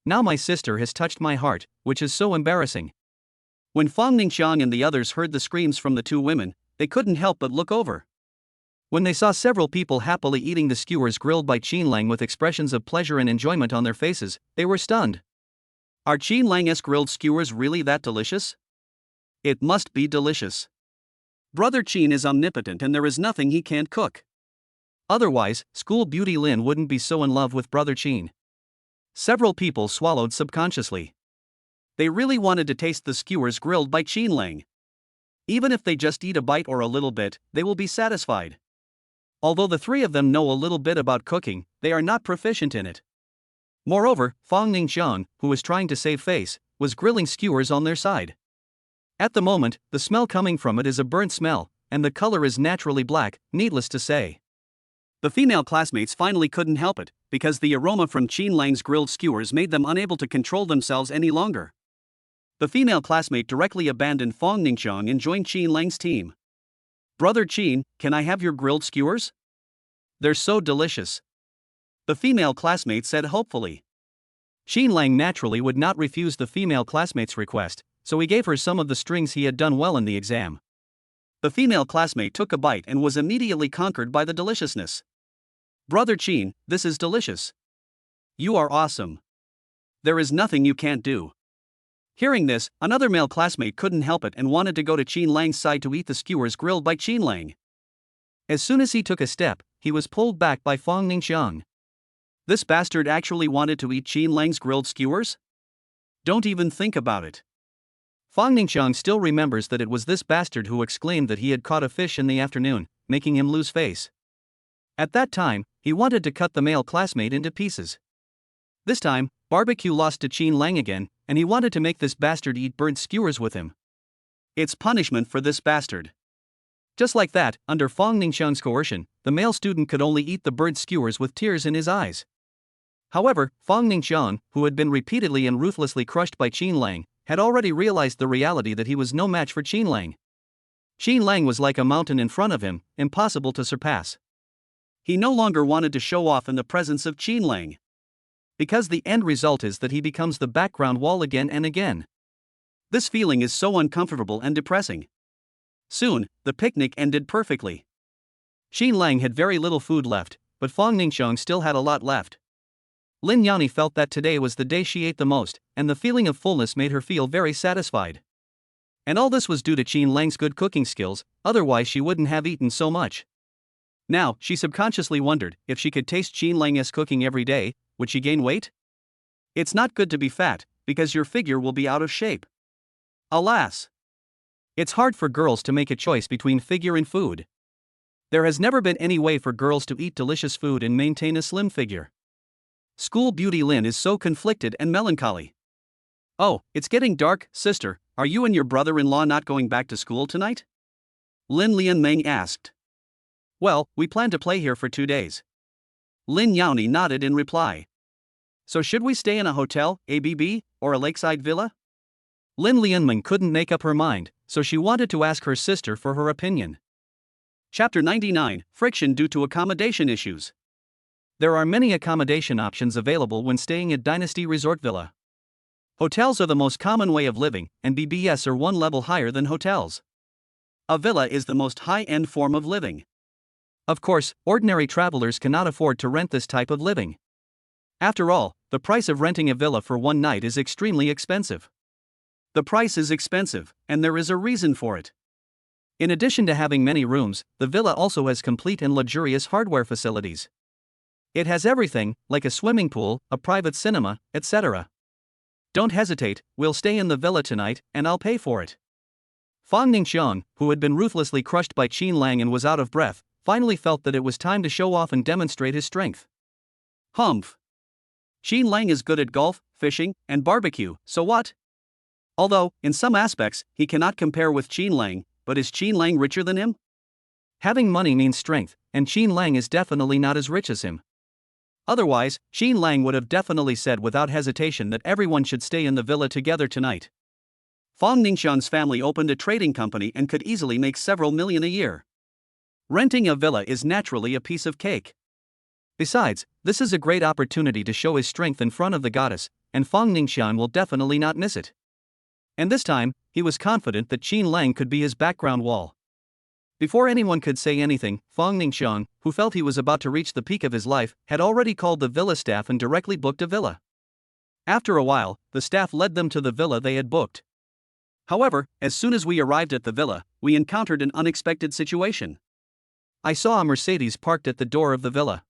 Now my sister has touched my heart, which is so embarrassing. When Fang Ningxiang and the others heard the screams from the two women, they couldn't help but look over. When they saw several people happily eating the skewers grilled by Qin Lang with expressions of pleasure and enjoyment on their faces, they were stunned. Are Qin Lang's grilled skewers really that delicious? It must be delicious. Brother Qin is omnipotent and there is nothing he can't cook. Otherwise, school beauty Lin wouldn't be so in love with Brother Qin. Several people swallowed subconsciously. They really wanted to taste the skewers grilled by Qin Lang. Even if they just eat a bite or a little bit, they will be satisfied. Although the three of them know a little bit about cooking, they are not proficient in it. Moreover, Fang Ningxiang, who was trying to save face, was grilling skewers on their side. At the moment, the smell coming from it is a burnt smell, and the color is naturally black, needless to say. The female classmates finally couldn't help it, because the aroma from Qin Lang's grilled skewers made them unable to control themselves any longer. The female classmate directly abandoned Fang Ningxiang and joined Qin Lang's team. Brother Qin, can I have your grilled skewers? They're so delicious. The female classmate said hopefully. Qin Lang naturally would not refuse the female classmate's request, so he gave her some of the strings he had done well in the exam. The female classmate took a bite and was immediately conquered by the deliciousness. Brother Qin, this is delicious. You are awesome. There is nothing you can't do. Hearing this, another male classmate couldn't help it and wanted to go to Qin Lang's side to eat the skewers grilled by Qin Lang. As soon as he took a step, he was pulled back by Fang Ningxiang. This bastard actually wanted to eat Qin Lang's grilled skewers? Don't even think about it. Fang Ningxiang still remembers that it was this bastard who exclaimed that he had caught a fish in the afternoon, making him lose face. At that time, he wanted to cut the male classmate into pieces. This time, Barbecue lost to Qin Lang again, and he wanted to make this bastard eat burnt skewers with him. It's punishment for this bastard. Just like that, under Fang Ningxiang's coercion, the male student could only eat the burnt skewers with tears in his eyes. However, Fang Ningxiang, who had been repeatedly and ruthlessly crushed by Qin Lang, had already realized the reality that he was no match for Qin Lang. Qin Lang was like a mountain in front of him, impossible to surpass. He no longer wanted to show off in the presence of Qin Lang. Because the end result is that he becomes the background wall again and again. This feeling is so uncomfortable and depressing. Soon, the picnic ended perfectly. Qin Lang had very little food left, but Fang Ningxiang still had a lot left. Lin Yani felt that today was the day she ate the most, and the feeling of fullness made her feel very satisfied. And all this was due to Qin Lang's good cooking skills, otherwise she wouldn't have eaten so much. Now, she subconsciously wondered, if she could taste Qin Lang's cooking every day, would she gain weight? It's not good to be fat, because your figure will be out of shape. Alas! It's hard for girls to make a choice between figure and food. There has never been any way for girls to eat delicious food and maintain a slim figure. School beauty Lin is so conflicted and melancholy. Oh, it's getting dark, sister, are you and your brother-in-law not going back to school tonight? Lin Yani asked. Well, we plan to play here for 2 days. Lin Yani nodded in reply. So should we stay in a hotel, ABB, or a lakeside villa? Lin Yani couldn't make up her mind, so she wanted to ask her sister for her opinion. Chapter 99, Friction due to accommodation issues. There are many accommodation options available when staying at Dynasty Resort Villa. Hotels are the most common way of living, and BBS are one level higher than hotels. A villa is the most high-end form of living. Of course, ordinary travelers cannot afford to rent this type of living. After all, the price of renting a villa for one night is extremely expensive. The price is expensive, and there is a reason for it. In addition to having many rooms, the villa also has complete and luxurious hardware facilities. It has everything, like a swimming pool, a private cinema, etc. Don't hesitate, we'll stay in the villa tonight, and I'll pay for it. Fang Ningxiang, who had been ruthlessly crushed by Qin Lang and was out of breath, finally felt that it was time to show off and demonstrate his strength. Humph! Qin Lang is good at golf, fishing, and barbecue, so what? Although, in some aspects, he cannot compare with Qin Lang, but is Qin Lang richer than him? Having money means strength, and Qin Lang is definitely not as rich as him. Otherwise, Qin Lang would have definitely said without hesitation that everyone should stay in the villa together tonight. Fong Ningxiang's family opened a trading company and could easily make several million a year. Renting a villa is naturally a piece of cake. Besides, this is a great opportunity to show his strength in front of the goddess, and Fong Ningxiang will definitely not miss it. And this time, he was confident that Qin Lang could be his background wall. Before anyone could say anything, Fong Ningxiang, who felt he was about to reach the peak of his life, had already called the villa staff and directly booked a villa. After a while, the staff led them to the villa they had booked. However, as soon as we arrived at the villa, we encountered an unexpected situation. I saw a Mercedes parked at the door of the villa.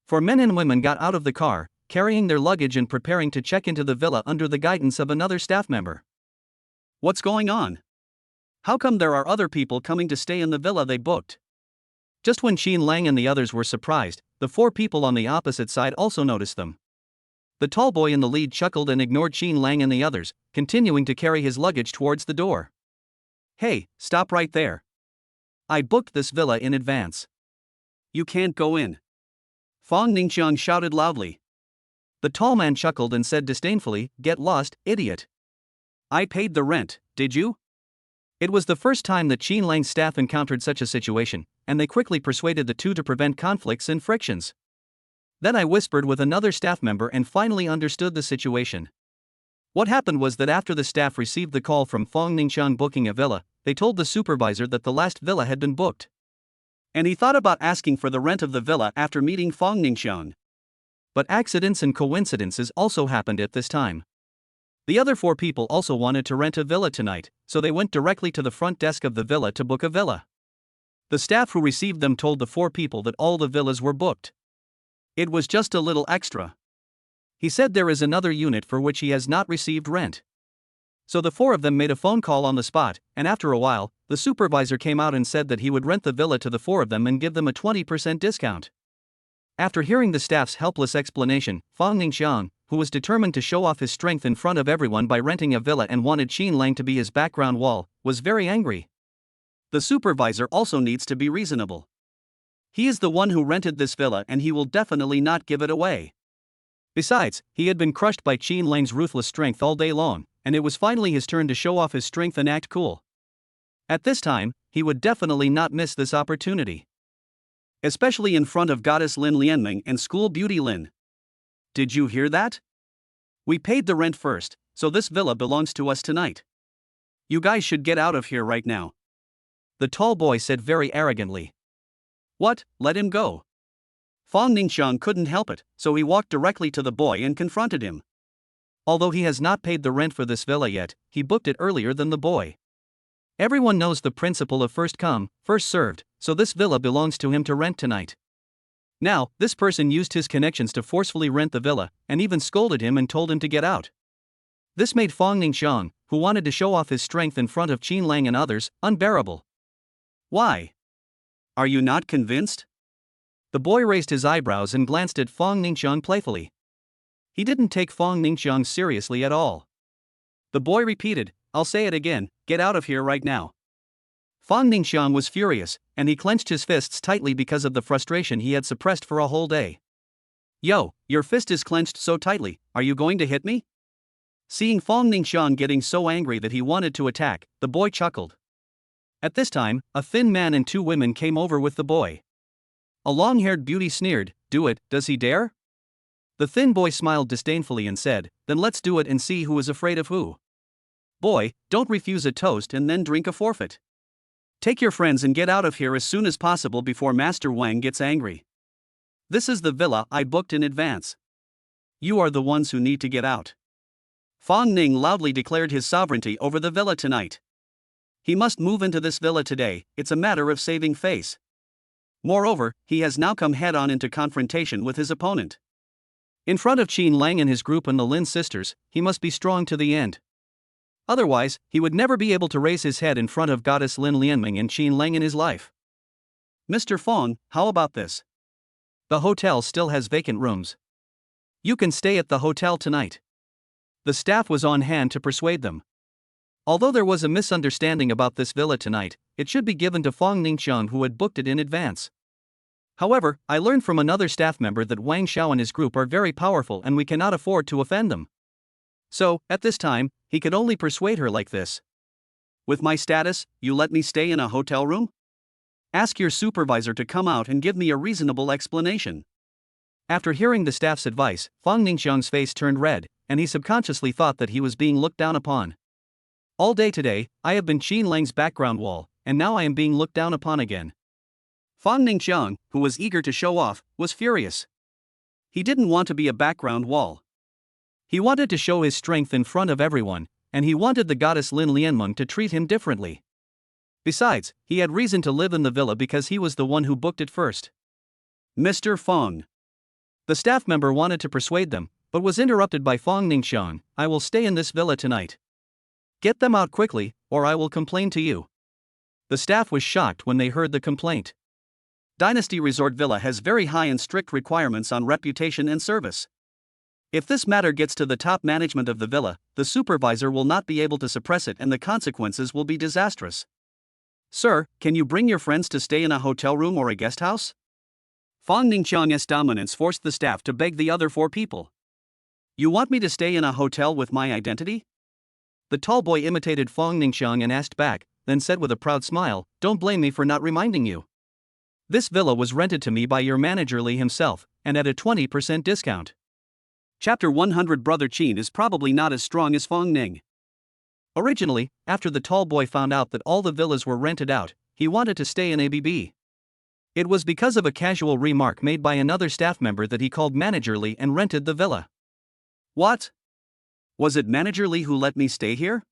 4 men and women got out of the car, carrying their luggage and preparing to check into the villa under the guidance of another staff member. What's going on? How come there are other people coming to stay in the villa they booked? Just when Qin Lang and the others were surprised, the 4 people on the opposite side also noticed them. The tall boy in the lead chuckled and ignored Qin Lang and the others, continuing to carry his luggage towards the door. Hey, stop right there. I booked this villa in advance. You can't go in. Fong Ningxiang shouted loudly. The tall man chuckled and said disdainfully, "Get lost, idiot. I paid the rent, did you?" It was the first time that Qin Lang's staff encountered such a situation, and they quickly persuaded the two to prevent conflicts and frictions. Then I whispered with another staff member and finally understood the situation. What happened was that after the staff received the call from Fong Ningxiang booking a villa, they told the supervisor that the last villa had been booked. And he thought about asking for the rent of the villa after meeting Fong Ningxiang. But accidents and coincidences also happened at this time. The other 4 people also wanted to rent a villa tonight, so they went directly to the front desk of the villa to book a villa. The staff who received them told the 4 people that all the villas were booked. It was just a little extra. He said there is another unit for which he has not received rent. So the 4 of them made a phone call on the spot, and after a while, the supervisor came out and said that he would rent the villa to the 4 of them and give them a 20% discount. After hearing the staff's helpless explanation, Fong Ningxiang, who was determined to show off his strength in front of everyone by renting a villa and wanted Qin Lang to be his background wall, was very angry. The supervisor also needs to be reasonable. He is the one who rented this villa and he will definitely not give it away. Besides, he had been crushed by Qin Lang's ruthless strength all day long, and it was finally his turn to show off his strength and act cool. At this time, he would definitely not miss this opportunity. Especially in front of goddess Lin Yani and school beauty Lin. Did you hear that? We paid the rent first, so this villa belongs to us tonight. You guys should get out of here right now. The tall boy said very arrogantly. What, let him go? Fong Ningxiang couldn't help it, so he walked directly to the boy and confronted him. Although he has not paid the rent for this villa yet, he booked it earlier than the boy. Everyone knows the principle of first come, first served, so this villa belongs to him to rent tonight. Now, this person used his connections to forcefully rent the villa, and even scolded him and told him to get out. This made Fong Ningxiang, who wanted to show off his strength in front of Qin Lang and others, unbearable. Why? Are you not convinced? The boy raised his eyebrows and glanced at Fong Ningxiang playfully. He didn't take Fong Ningxiang seriously at all. The boy repeated, I'll say it again, get out of here right now. Fong Ningxiang was furious, and he clenched his fists tightly because of the frustration he had suppressed for a whole day. Yo, your fist is clenched so tightly, are you going to hit me? Seeing Fong Ningxiang getting so angry that he wanted to attack, the boy chuckled. At this time, a thin man and 2 women came over with the boy. A long-haired beauty sneered, do it, does he dare? The thin boy smiled disdainfully and said, then let's do it and see who is afraid of who. Boy, don't refuse a toast and then drink a forfeit. Take your friends and get out of here as soon as possible before Master Wang gets angry. This is the villa I booked in advance. You are the ones who need to get out. Fong Ning loudly declared his sovereignty over the villa tonight. He must move into this villa today, it's a matter of saving face. Moreover, he has now come head-on into confrontation with his opponent. In front of Qin Lang and his group and the Lin sisters, he must be strong to the end. Otherwise, he would never be able to raise his head in front of goddess Lin Yani and Qin Lang in his life. Mr. Fong, how about this? The hotel still has vacant rooms. You can stay at the hotel tonight. The staff was on hand to persuade them. Although there was a misunderstanding about this villa tonight, it should be given to Fong Ningxiang who had booked it in advance. However, I learned from another staff member that Wang Xiao and his group are very powerful and we cannot afford to offend them. So, at this time, he could only persuade her like this. With my status, you let me stay in a hotel room? Ask your supervisor to come out and give me a reasonable explanation. After hearing the staff's advice, Fong Ningxiang's face turned red, and he subconsciously thought that he was being looked down upon. All day today, I have been Qin Lang's background wall, and now I am being looked down upon again. Fong Ningxiang, who was eager to show off, was furious. He didn't want to be a background wall. He wanted to show his strength in front of everyone, and he wanted the goddess Lin Yani to treat him differently. Besides, he had reason to live in the villa because he was the one who booked it first. Mr. Fong. The staff member wanted to persuade them, but was interrupted by Fong Ningxiang. I will stay in this villa tonight. Get them out quickly, or I will complain to you. The staff was shocked when they heard the complaint. Dynasty Resort Villa has very high and strict requirements on reputation and service. If this matter gets to the top management of the villa, the supervisor will not be able to suppress it and the consequences will be disastrous. Sir, can you bring your friends to stay in a hotel room or a guest house? Fong Ningxiang's dominance forced the staff to beg the other 4 people. You want me to stay in a hotel with my identity? The tall boy imitated Fong Ningxiang and asked back, then said with a proud smile, don't blame me for not reminding you. This villa was rented to me by your manager Li himself, and at a 20% discount. Chapter 100 Brother Qin is probably not as strong as Fong Ning. Originally, after the tall boy found out that all the villas were rented out, he wanted to stay in ABB. It was because of a casual remark made by another staff member that he called Manager Li and rented the villa. What? Was it Manager Li who let me stay here?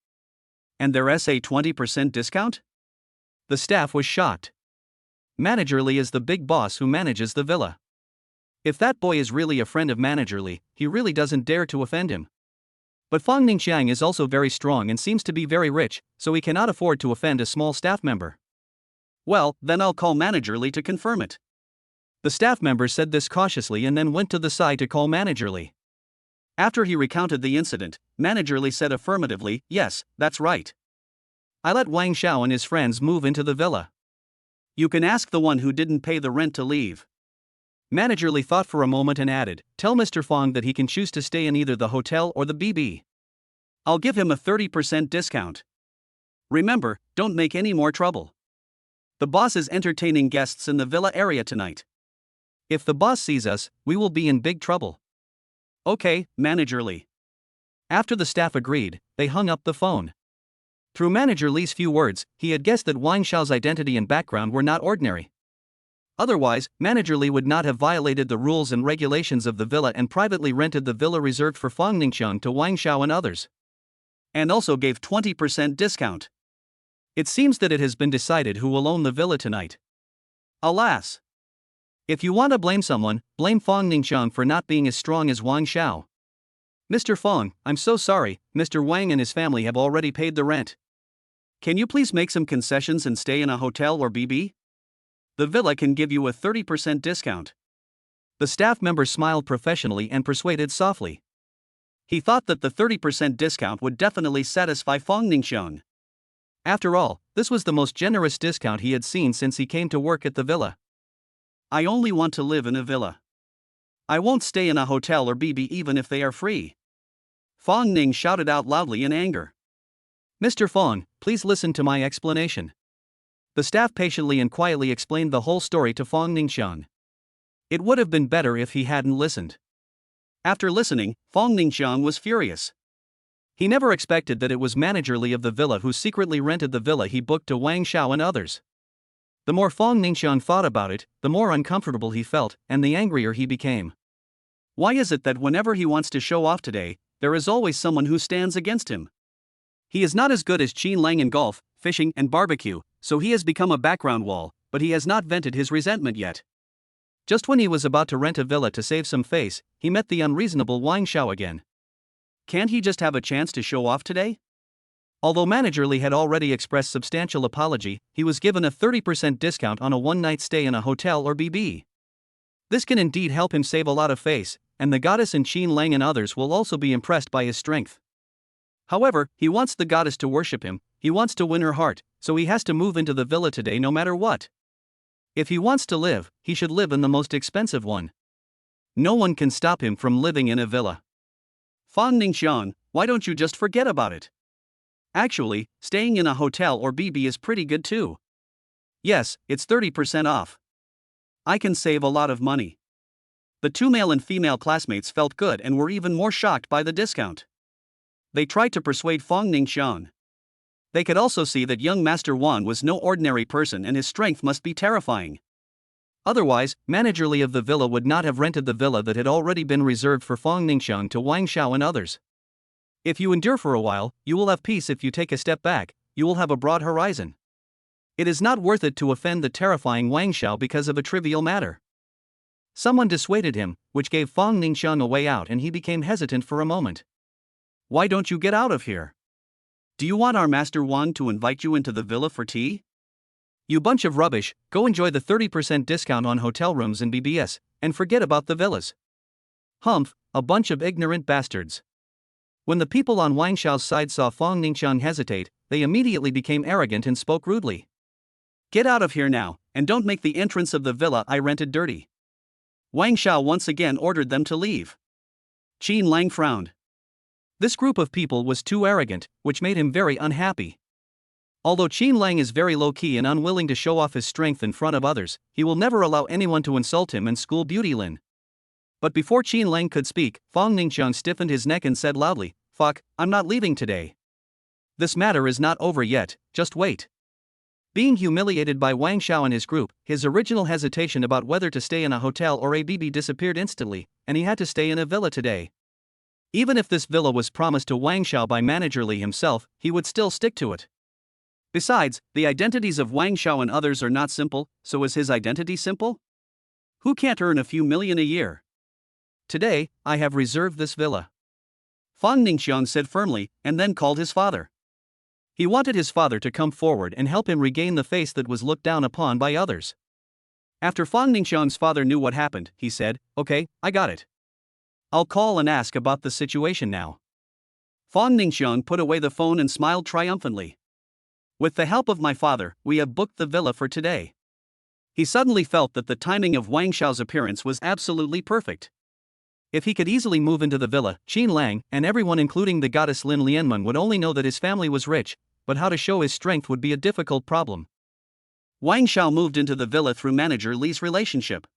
And there's a 20% discount? The staff was shocked. Manager Li is the big boss who manages the villa. If that boy is really a friend of Manager Li, he really doesn't dare to offend him. But Fong Ningxiang is also very strong and seems to be very rich, so he cannot afford to offend a small staff member. Well, then I'll call Manager Li to confirm it. The staff member said this cautiously and then went to the side to call Manager Li. After he recounted the incident, Manager Li said affirmatively, yes, that's right. I let Wang Xiao and his friends move into the villa. You can ask the one who didn't pay the rent to leave. Manager Li thought for a moment and added, tell Mr. Fong that he can choose to stay in either the hotel or the BB. I'll give him a 30% discount. Remember, don't make any more trouble. The boss is entertaining guests in the villa area tonight. If the boss sees us, we will be in big trouble. Okay, Manager Li. After the staff agreed, they hung up the phone. Through Manager Li's few words, he had guessed that Wang Xiao's identity and background were not ordinary. Otherwise, Manager Li would not have violated the rules and regulations of the villa and privately rented the villa reserved for Fong Ningxiang to Wang Xiao and others. And also gave 20% discount. It seems that it has been decided who will own the villa tonight. Alas! If you want to blame someone, blame Fong Ningxiang for not being as strong as Wang Xiao. Mr. Fong, I'm so sorry, Mr. Wang and his family have already paid the rent. Can you please make some concessions and stay in a hotel or BB? The villa can give you a 30% discount. The staff member smiled professionally and persuaded softly. He thought that the 30% discount would definitely satisfy Fong Ningxiang. After all, this was the most generous discount he had seen since he came to work at the villa. I only want to live in a villa. I won't stay in a hotel or BB even if they are free. Fong Ning shouted out loudly in anger. Mr. Fong, please listen to my explanation. The staff patiently and quietly explained the whole story to Fong Ningxiang. It would have been better if he hadn't listened. After listening, Fong Ningxiang was furious. He never expected that it was Manager Li of the villa who secretly rented the villa he booked to Wang Xiao and others. The more Fong Ningxiang thought about it, the more uncomfortable he felt, and the angrier he became. Why is it that whenever he wants to show off today, there is always someone who stands against him? He is not as good as Qin Lang in golf, fishing, and barbecue, so he has become a background wall, but he has not vented his resentment yet. Just when he was about to rent a villa to save some face, he met the unreasonable Wang Xiao again. Can't he just have a chance to show off today? Although Manager Li had already expressed substantial apology, he was given a 30% discount on a one-night stay in a hotel or BB. This can indeed help him save a lot of face, and the goddess and Qin Lang and others will also be impressed by his strength. However, he wants the goddess to worship him, he wants to win her heart, so he has to move into the villa today no matter what. If he wants to live, he should live in the most expensive one. No one can stop him from living in a villa. Fangningshan, why don't you just forget about it? Actually, staying in a hotel or BB is pretty good too. Yes, it's 30% off. I can save a lot of money. The two male and female classmates felt good and were even more shocked by the discount. They tried to persuade Fangningshan. They could also see that young Master Wan was no ordinary person and his strength must be terrifying. Otherwise, manager Li of the villa would not have rented the villa that had already been reserved for Fangningshan to Wang Xiao and others. If you endure for a while, you will have peace. If you take a step back, you will have a broad horizon. It is not worth it to offend the terrifying Wang Xiao because of a trivial matter. Someone dissuaded him, which gave Fangningshan a way out and he became hesitant for a moment. Why don't you get out of here? Do you want our Master Wan to invite you into the villa for tea? You bunch of rubbish, go enjoy the 30% discount on hotel rooms in BBS, and forget about the villas. Humph, a bunch of ignorant bastards. When the people on Wang Xiao's side saw Fangningshan hesitate, they immediately became arrogant and spoke rudely. Get out of here now, and don't make the entrance of the villa I rented dirty. Wang Xiao once again ordered them to leave. Qin Lang frowned. This group of people was too arrogant, which made him very unhappy. Although Qin Lang is very low-key and unwilling to show off his strength in front of others, he will never allow anyone to insult him and school Beauty Lin. But before Qin Lang could speak, Fangningshan stiffened his neck and said loudly, "Fuck, I'm not leaving today. This matter is not over yet, just wait." Being humiliated by Wang Xiao and his group, his original hesitation about whether to stay in a hotel or a BB disappeared instantly, and he had to stay in a villa today. Even if this villa was promised to Wang Xiao by manager Li himself, he would still stick to it. Besides, the identities of Wang Xiao and others are not simple, so is his identity simple? Who can't earn a few million a year? Today, I have reserved this villa. Fangningshan said firmly, and then called his father. He wanted his father to come forward and help him regain the face that was looked down upon by others. After Fangningshan's father knew what happened, he said, "Okay, I got it. I'll call and ask about the situation now." Fangningshan put away the phone and smiled triumphantly. With the help of my father, we have booked the villa for today. He suddenly felt that the timing of Wang Xiao's appearance was absolutely perfect. If he could easily move into the villa, Qin Lang and everyone including the goddess Lin Yani would only know that his family was rich, but how to show his strength would be a difficult problem. Wang Xiao moved into the villa through manager Li's relationship.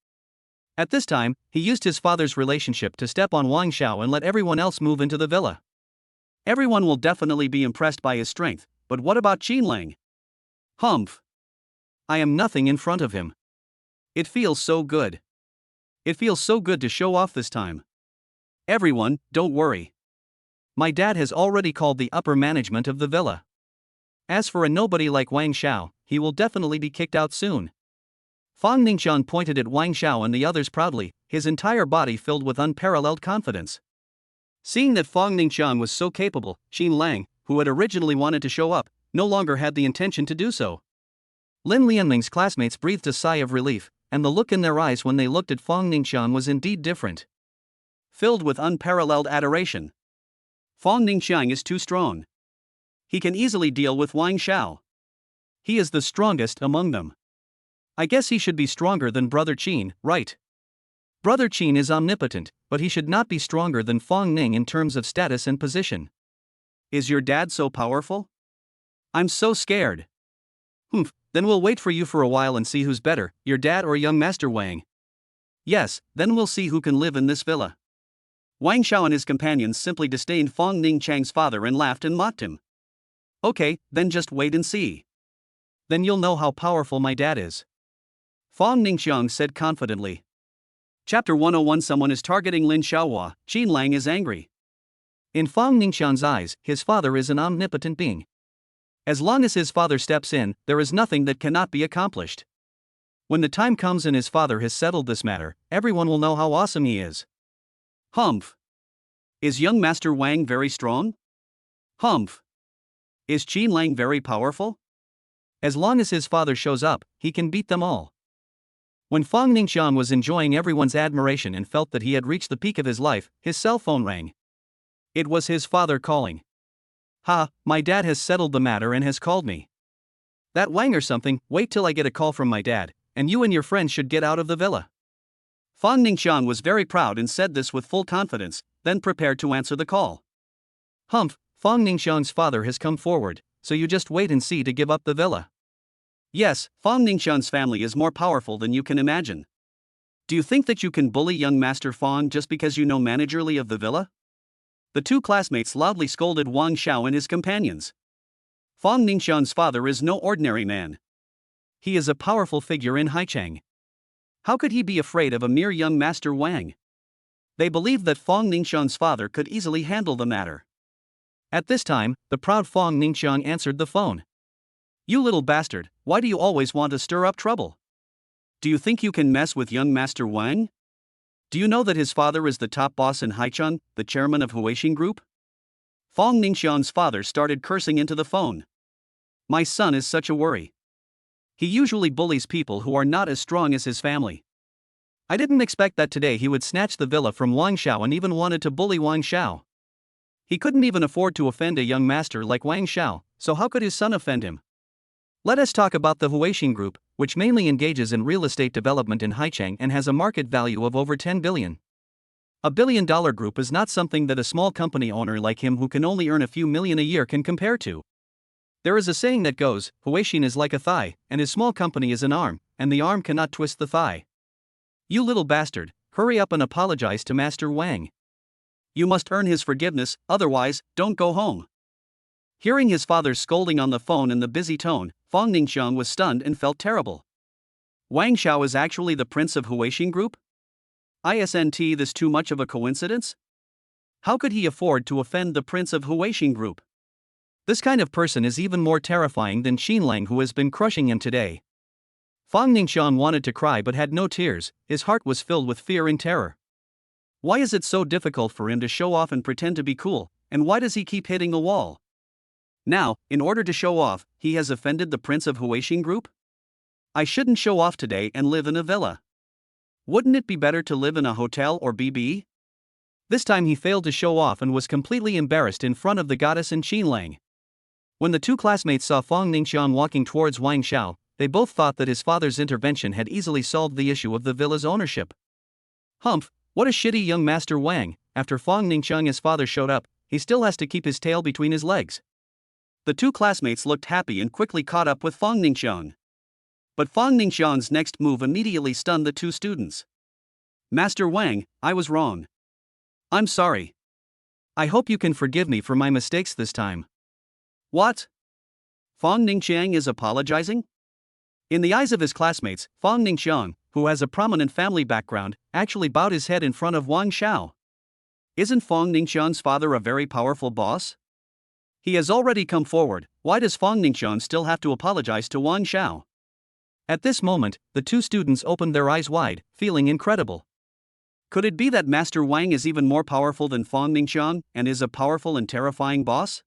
At this time, he used his father's relationship to step on Wang Xiao and let everyone else move into the villa. Everyone will definitely be impressed by his strength, but what about Qin Lang? Humph. I am nothing in front of him. It feels so good. It feels so good to show off this time. Everyone, don't worry. My dad has already called the upper management of the villa. As for a nobody like Wang Xiao, he will definitely be kicked out soon. Fangningshan pointed at Wang Xiao and the others proudly, his entire body filled with unparalleled confidence. Seeing that Fangningshan was so capable, Qin Lang, who had originally wanted to show up, no longer had the intention to do so. Lin Lianling's classmates breathed a sigh of relief, and the look in their eyes when they looked at Fangningshan was indeed different. Filled with unparalleled adoration. Fangningshan is too strong. He can easily deal with Wang Xiao. He is the strongest among them. I guess he should be stronger than Brother Qin, right? Brother Qin is omnipotent, but he should not be stronger than Fang Ning in terms of status and position. Is your dad so powerful? I'm so scared. Humph, then we'll wait for you for a while and see who's better, your dad or young Master Wang. Yes, then we'll see who can live in this villa. Wang Xiao and his companions simply disdained Fangningshan's father and laughed and mocked him. Okay, then just wait and see. Then you'll know how powerful my dad is. Fangningshan said confidently. Chapter 101. Someone is targeting Lin Xiaohua. Qin Lang is angry. In Fangningshan's eyes, his father is an omnipotent being. As long as his father steps in, there is nothing that cannot be accomplished. When the time comes and his father has settled this matter, everyone will know how awesome he is. Humph. Is young Master Wang very strong? Humph. Is Qin Lang very powerful? As long as his father shows up, he can beat them all. When Fangningshan was enjoying everyone's admiration and felt that he had reached the peak of his life, his cell phone rang. It was his father calling. Ha, my dad has settled the matter and has called me. That Wang or something, wait till I get a call from my dad, and you and your friends should get out of the villa. Fang Ningxiang was very proud and said this with full confidence, then prepared to answer the call. Humph, Fang Ningxiang's father has come forward, so you just wait and see to give up the villa. Yes, Fang Ningxiang's family is more powerful than you can imagine. Do you think that you can bully young Master Fang just because you know managerly of the villa? The two classmates loudly scolded Wang Xiao and his companions. Fang Ningxiang's father is no ordinary man. He is a powerful figure in Haichang. How could he be afraid of a mere young Master Wang? They believed that Fang Ningxiang's father could easily handle the matter. At this time, the proud Fang Ningxiang answered the phone. You little bastard, why do you always want to stir up trouble? Do you think you can mess with young Master Wang? Do you know that his father is the top boss in Haichang, the chairman of Huaxing Group? Fang Ningxiang's father started cursing into the phone. My son is such a worry. He usually bullies people who are not as strong as his family. I didn't expect that today he would snatch the villa from Wang Xiao and even wanted to bully Wang Xiao. He couldn't even afford to offend a young master like Wang Xiao, so how could his son offend him? Let us talk about the Huaxing Group, which mainly engages in real estate development in Haichang and has a market value of over 10 billion. A billion-dollar group is not something that a small company owner like him who can only earn a few million a year can compare to. There is a saying that goes, Huaxing is like a thigh, and his small company is an arm, and the arm cannot twist the thigh. You little bastard, hurry up and apologize to Master Wang. You must earn his forgiveness, otherwise, don't go home. Hearing his father's scolding on the phone in the busy tone, Fang Ningxiang was stunned and felt terrible. Wang Xiao is actually the prince of Huaxing Group? Isn't this too much of a coincidence? How could he afford to offend the prince of Huaxing Group? This kind of person is even more terrifying than Xinlang, who has been crushing him today. Fang Ningxiang wanted to cry but had no tears, his heart was filled with fear and terror. Why is it so difficult for him to show off and pretend to be cool, and why does he keep hitting the wall? Now, in order to show off, he has offended the prince of Huaxing Group? I shouldn't show off today and live in a villa. Wouldn't it be better to live in a hotel or BB? This time he failed to show off and was completely embarrassed in front of the goddess and Xinlang. When the two classmates saw Fang Ningxiang walking towards Wang Xiao, they both thought that his father's intervention had easily solved the issue of the villa's ownership. Humph, what a shitty young Master Wang. After Fang Ningxiang's father showed up, he still has to keep his tail between his legs. The two classmates looked happy and quickly caught up with Fang Ningxiang. But Fang Ningxiang's next move immediately stunned the two students. Master Wang, I was wrong. I'm sorry. I hope you can forgive me for my mistakes this time. What? Fang Ningxiang is apologizing? In the eyes of his classmates, Fang Ningxiang, who has a prominent family background, actually bowed his head in front of Wang Xiao. Isn't Fang Ningxiang's father a very powerful boss? He has already come forward, why does Fang Ningxiang still have to apologize to Wang Xiao? At this moment, the two students opened their eyes wide, feeling incredible. Could it be that Master Wang is even more powerful than Fang Ningxiang, and is a powerful and terrifying boss?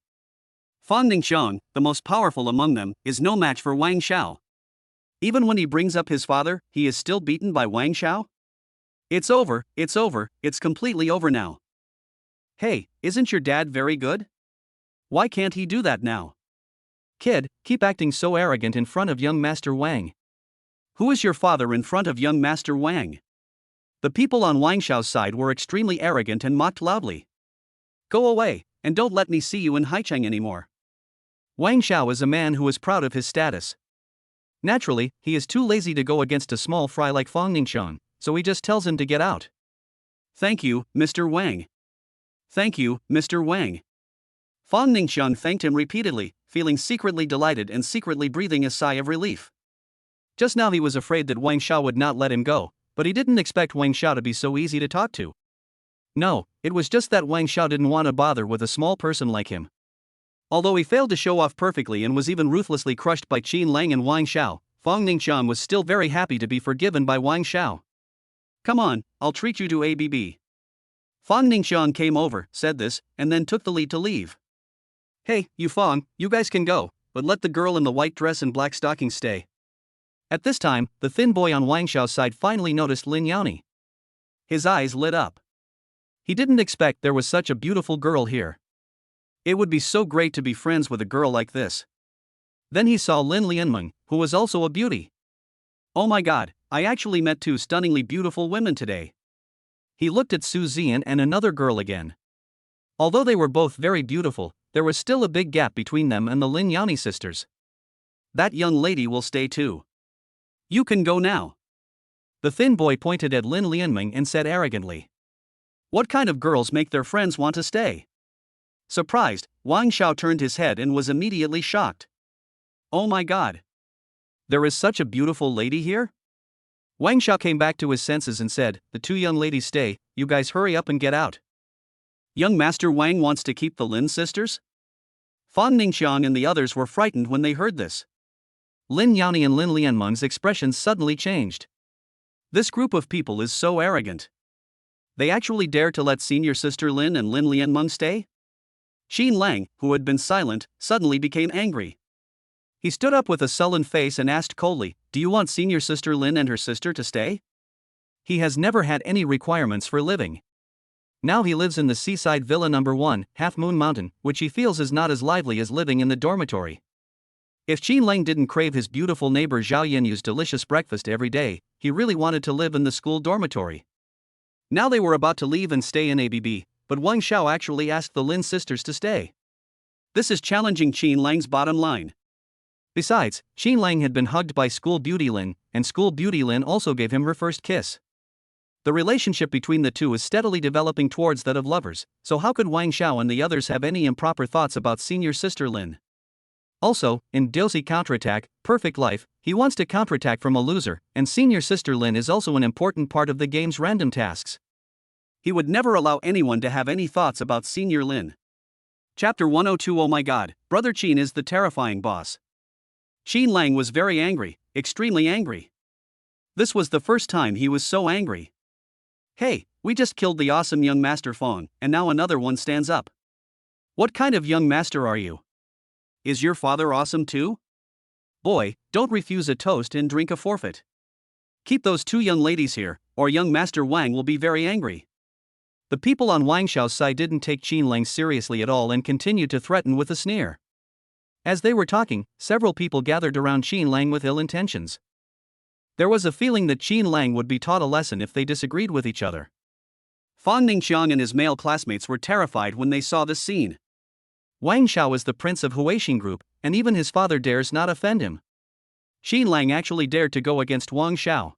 Fang Ningxiang, the most powerful among them, is no match for Wang Xiao. Even when he brings up his father, he is still beaten by Wang Xiao? It's over, it's completely over now. Hey, isn't your dad very good? Why can't he do that now? Kid, keep acting so arrogant in front of young Master Wang. Who is your father in front of young Master Wang? The people on Wang Xiao's side were extremely arrogant and mocked loudly. Go away, and don't let me see you in Haichang anymore. Wang Xiao is a man who is proud of his status. Naturally, he is too lazy to go against a small fry like Fang Ningxiang, so he just tells him to get out. Thank you, Mr. Wang. Thank you, Mr. Wang. Fang Ningxiang thanked him repeatedly, feeling secretly delighted and secretly breathing a sigh of relief. Just now he was afraid that Wang Xiao would not let him go, but he didn't expect Wang Xiao to be so easy to talk to. No, it was just that Wang Xiao didn't want to bother with a small person like him. Although he failed to show off perfectly and was even ruthlessly crushed by Qin Lang and Wang Xiao, Fang Ningxiang was still very happy to be forgiven by Wang Xiao. Come on, I'll treat you to ABB. Fang Ningxiang came over, said this, and then took the lead to leave. Hey, you Fang, you guys can go, but let the girl in the white dress and black stockings stay. At this time, the thin boy on Wang Xiao's side finally noticed Lin Yani. His eyes lit up. He didn't expect there was such a beautiful girl here. It would be so great to be friends with a girl like this. Then he saw Lin Yani, who was also a beauty. Oh my god, I actually met two stunningly beautiful women today. He looked at Su Zian and another girl again. Although they were both very beautiful, there was still a big gap between them and the Lin Yani sisters. That young lady will stay too. You can go now. The thin boy pointed at Lin Yani and said arrogantly. What kind of girls make their friends want to stay? Surprised, Wang Xiao turned his head and was immediately shocked. Oh my god. There is such a beautiful lady here? Wang Xiao came back to his senses and said, the two young ladies stay, you guys hurry up and get out. Young Master Wang wants to keep the Lin sisters? Fan Ningxiang and the others were frightened when they heard this. Lin Yani and Lin Lianmeng's expressions suddenly changed. This group of people is so arrogant. They actually dare to let senior sister Lin and Lin Lianmeng stay? Xin Lang, who had been silent, suddenly became angry. He stood up with a sullen face and asked coldly, do you want senior sister Lin and her sister to stay? He has never had any requirements for living. Now he lives in the seaside villa number 1, Half Moon Mountain, which he feels is not as lively as living in the dormitory. If Xin Lang didn't crave his beautiful neighbor Zhao Yinyu's delicious breakfast every day, he really wanted to live in the school dormitory. Now they were about to leave and stay in ABB, but Wang Xiao actually asked the Lin sisters to stay. This is challenging Xin Lang's bottom line. Besides, Xin Lang had been hugged by School Beauty Lin, and School Beauty Lin also gave him her first kiss. The relationship between the two is steadily developing towards that of lovers, so how could Wang Xiao and the others have any improper thoughts about senior sister Lin? Also, in Dosi Counterattack, Perfect Life, he wants to counterattack from a loser, and senior sister Lin is also an important part of the game's random tasks. He would never allow anyone to have any thoughts about senior Lin. Chapter 102. Oh my god, Brother Qin is the terrifying boss. Xin Lang was very angry, extremely angry. This was the first time he was so angry. Hey, we just killed the awesome young master Fong, and now another one stands up. What kind of young master are you? Is your father awesome too? Boy, don't refuse a toast and drink a forfeit. Keep those two young ladies here, or young master Wang will be very angry. The people on Wang Xiao's side didn't take Xin Lang seriously at all and continued to threaten with a sneer. As they were talking, several people gathered around Xin Lang with ill intentions. There was a feeling that Xin Lang would be taught a lesson if they disagreed with each other. Fan Ningxiang and his male classmates were terrified when they saw this scene. Wang Xiao is the prince of Huaxing Group, and even his father dares not offend him. Xin Lang actually dared to go against Wang Xiao.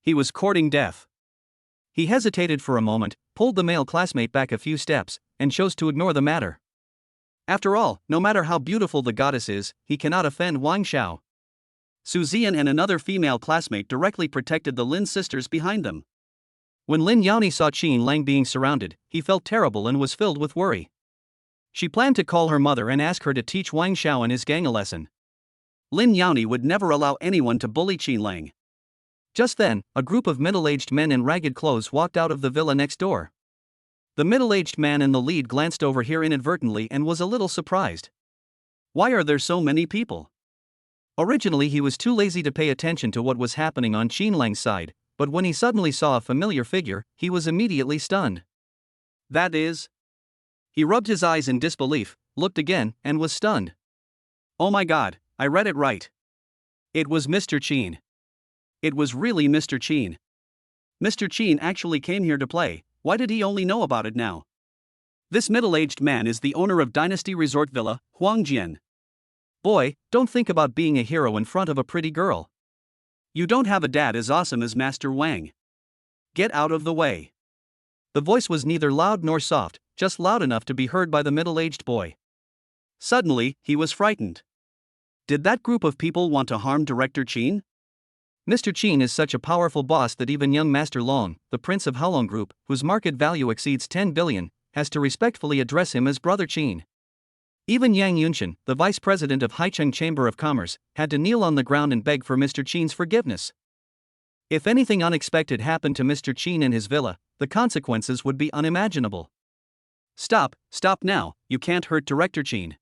He was courting death. He hesitated for a moment, pulled the male classmate back a few steps, and chose to ignore the matter. After all, no matter how beautiful the goddess is, he cannot offend Wang Xiao. Su Zian and another female classmate directly protected the Lin sisters behind them. When Lin Yani saw Xin Lang being surrounded, he felt terrible and was filled with worry. She planned to call her mother and ask her to teach Wang Xiao and his gang a lesson. Lin Yani would never allow anyone to bully Xin Lang. Just then, a group of middle-aged men in ragged clothes walked out of the villa next door. The middle-aged man in the lead glanced over here inadvertently and was a little surprised. Why are there so many people? Originally he was too lazy to pay attention to what was happening on Xin Lang's side, but when he suddenly saw a familiar figure, he was immediately stunned. That is... He rubbed his eyes in disbelief, looked again, and was stunned. Oh my god, I read it right. It was Mr. Qin. It was really Mr. Qin. Mr. Qin actually came here to play. Why did he only know about it now? This middle-aged man is the owner of Dynasty Resort Villa, Huangjian. Boy, don't think about being a hero in front of a pretty girl. You don't have a dad as awesome as Master Wang. Get out of the way. The voice was neither loud nor soft, just loud enough to be heard by the middle-aged boy. Suddenly, he was frightened. Did that group of people want to harm Director Qin? Mr. Qin is such a powerful boss that even young Master Long, the prince of Haolong Group, whose market value exceeds 10 billion, has to respectfully address him as Brother Qin. Even Yang Yunshan, the vice president of Haicheng Chamber of Commerce, had to kneel on the ground and beg for Mr. Qin's forgiveness. If anything unexpected happened to Mr. Qin and his villa, the consequences would be unimaginable. Stop now, you can't hurt Director Qin.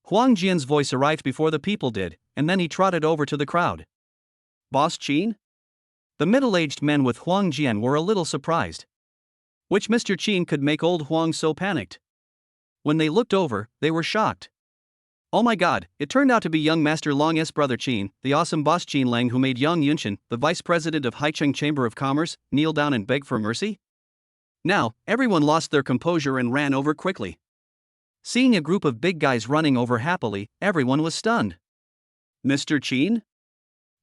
Huang Jian's voice arrived before the people did, and then he trotted over to the crowd. Boss Qin? The middle-aged men with Huang Jian were a little surprised. Which Mr. Qin could make old Huang so panicked? When they looked over, they were shocked. Oh my god, it turned out to be young Master Long's brother Qin, the awesome boss Qin Lang who made Yang Yunshan, the vice president of Haicheng Chamber of Commerce, kneel down and beg for mercy? Now, everyone lost their composure and ran over quickly. Seeing a group of big guys running over happily, everyone was stunned. Mr. Qin?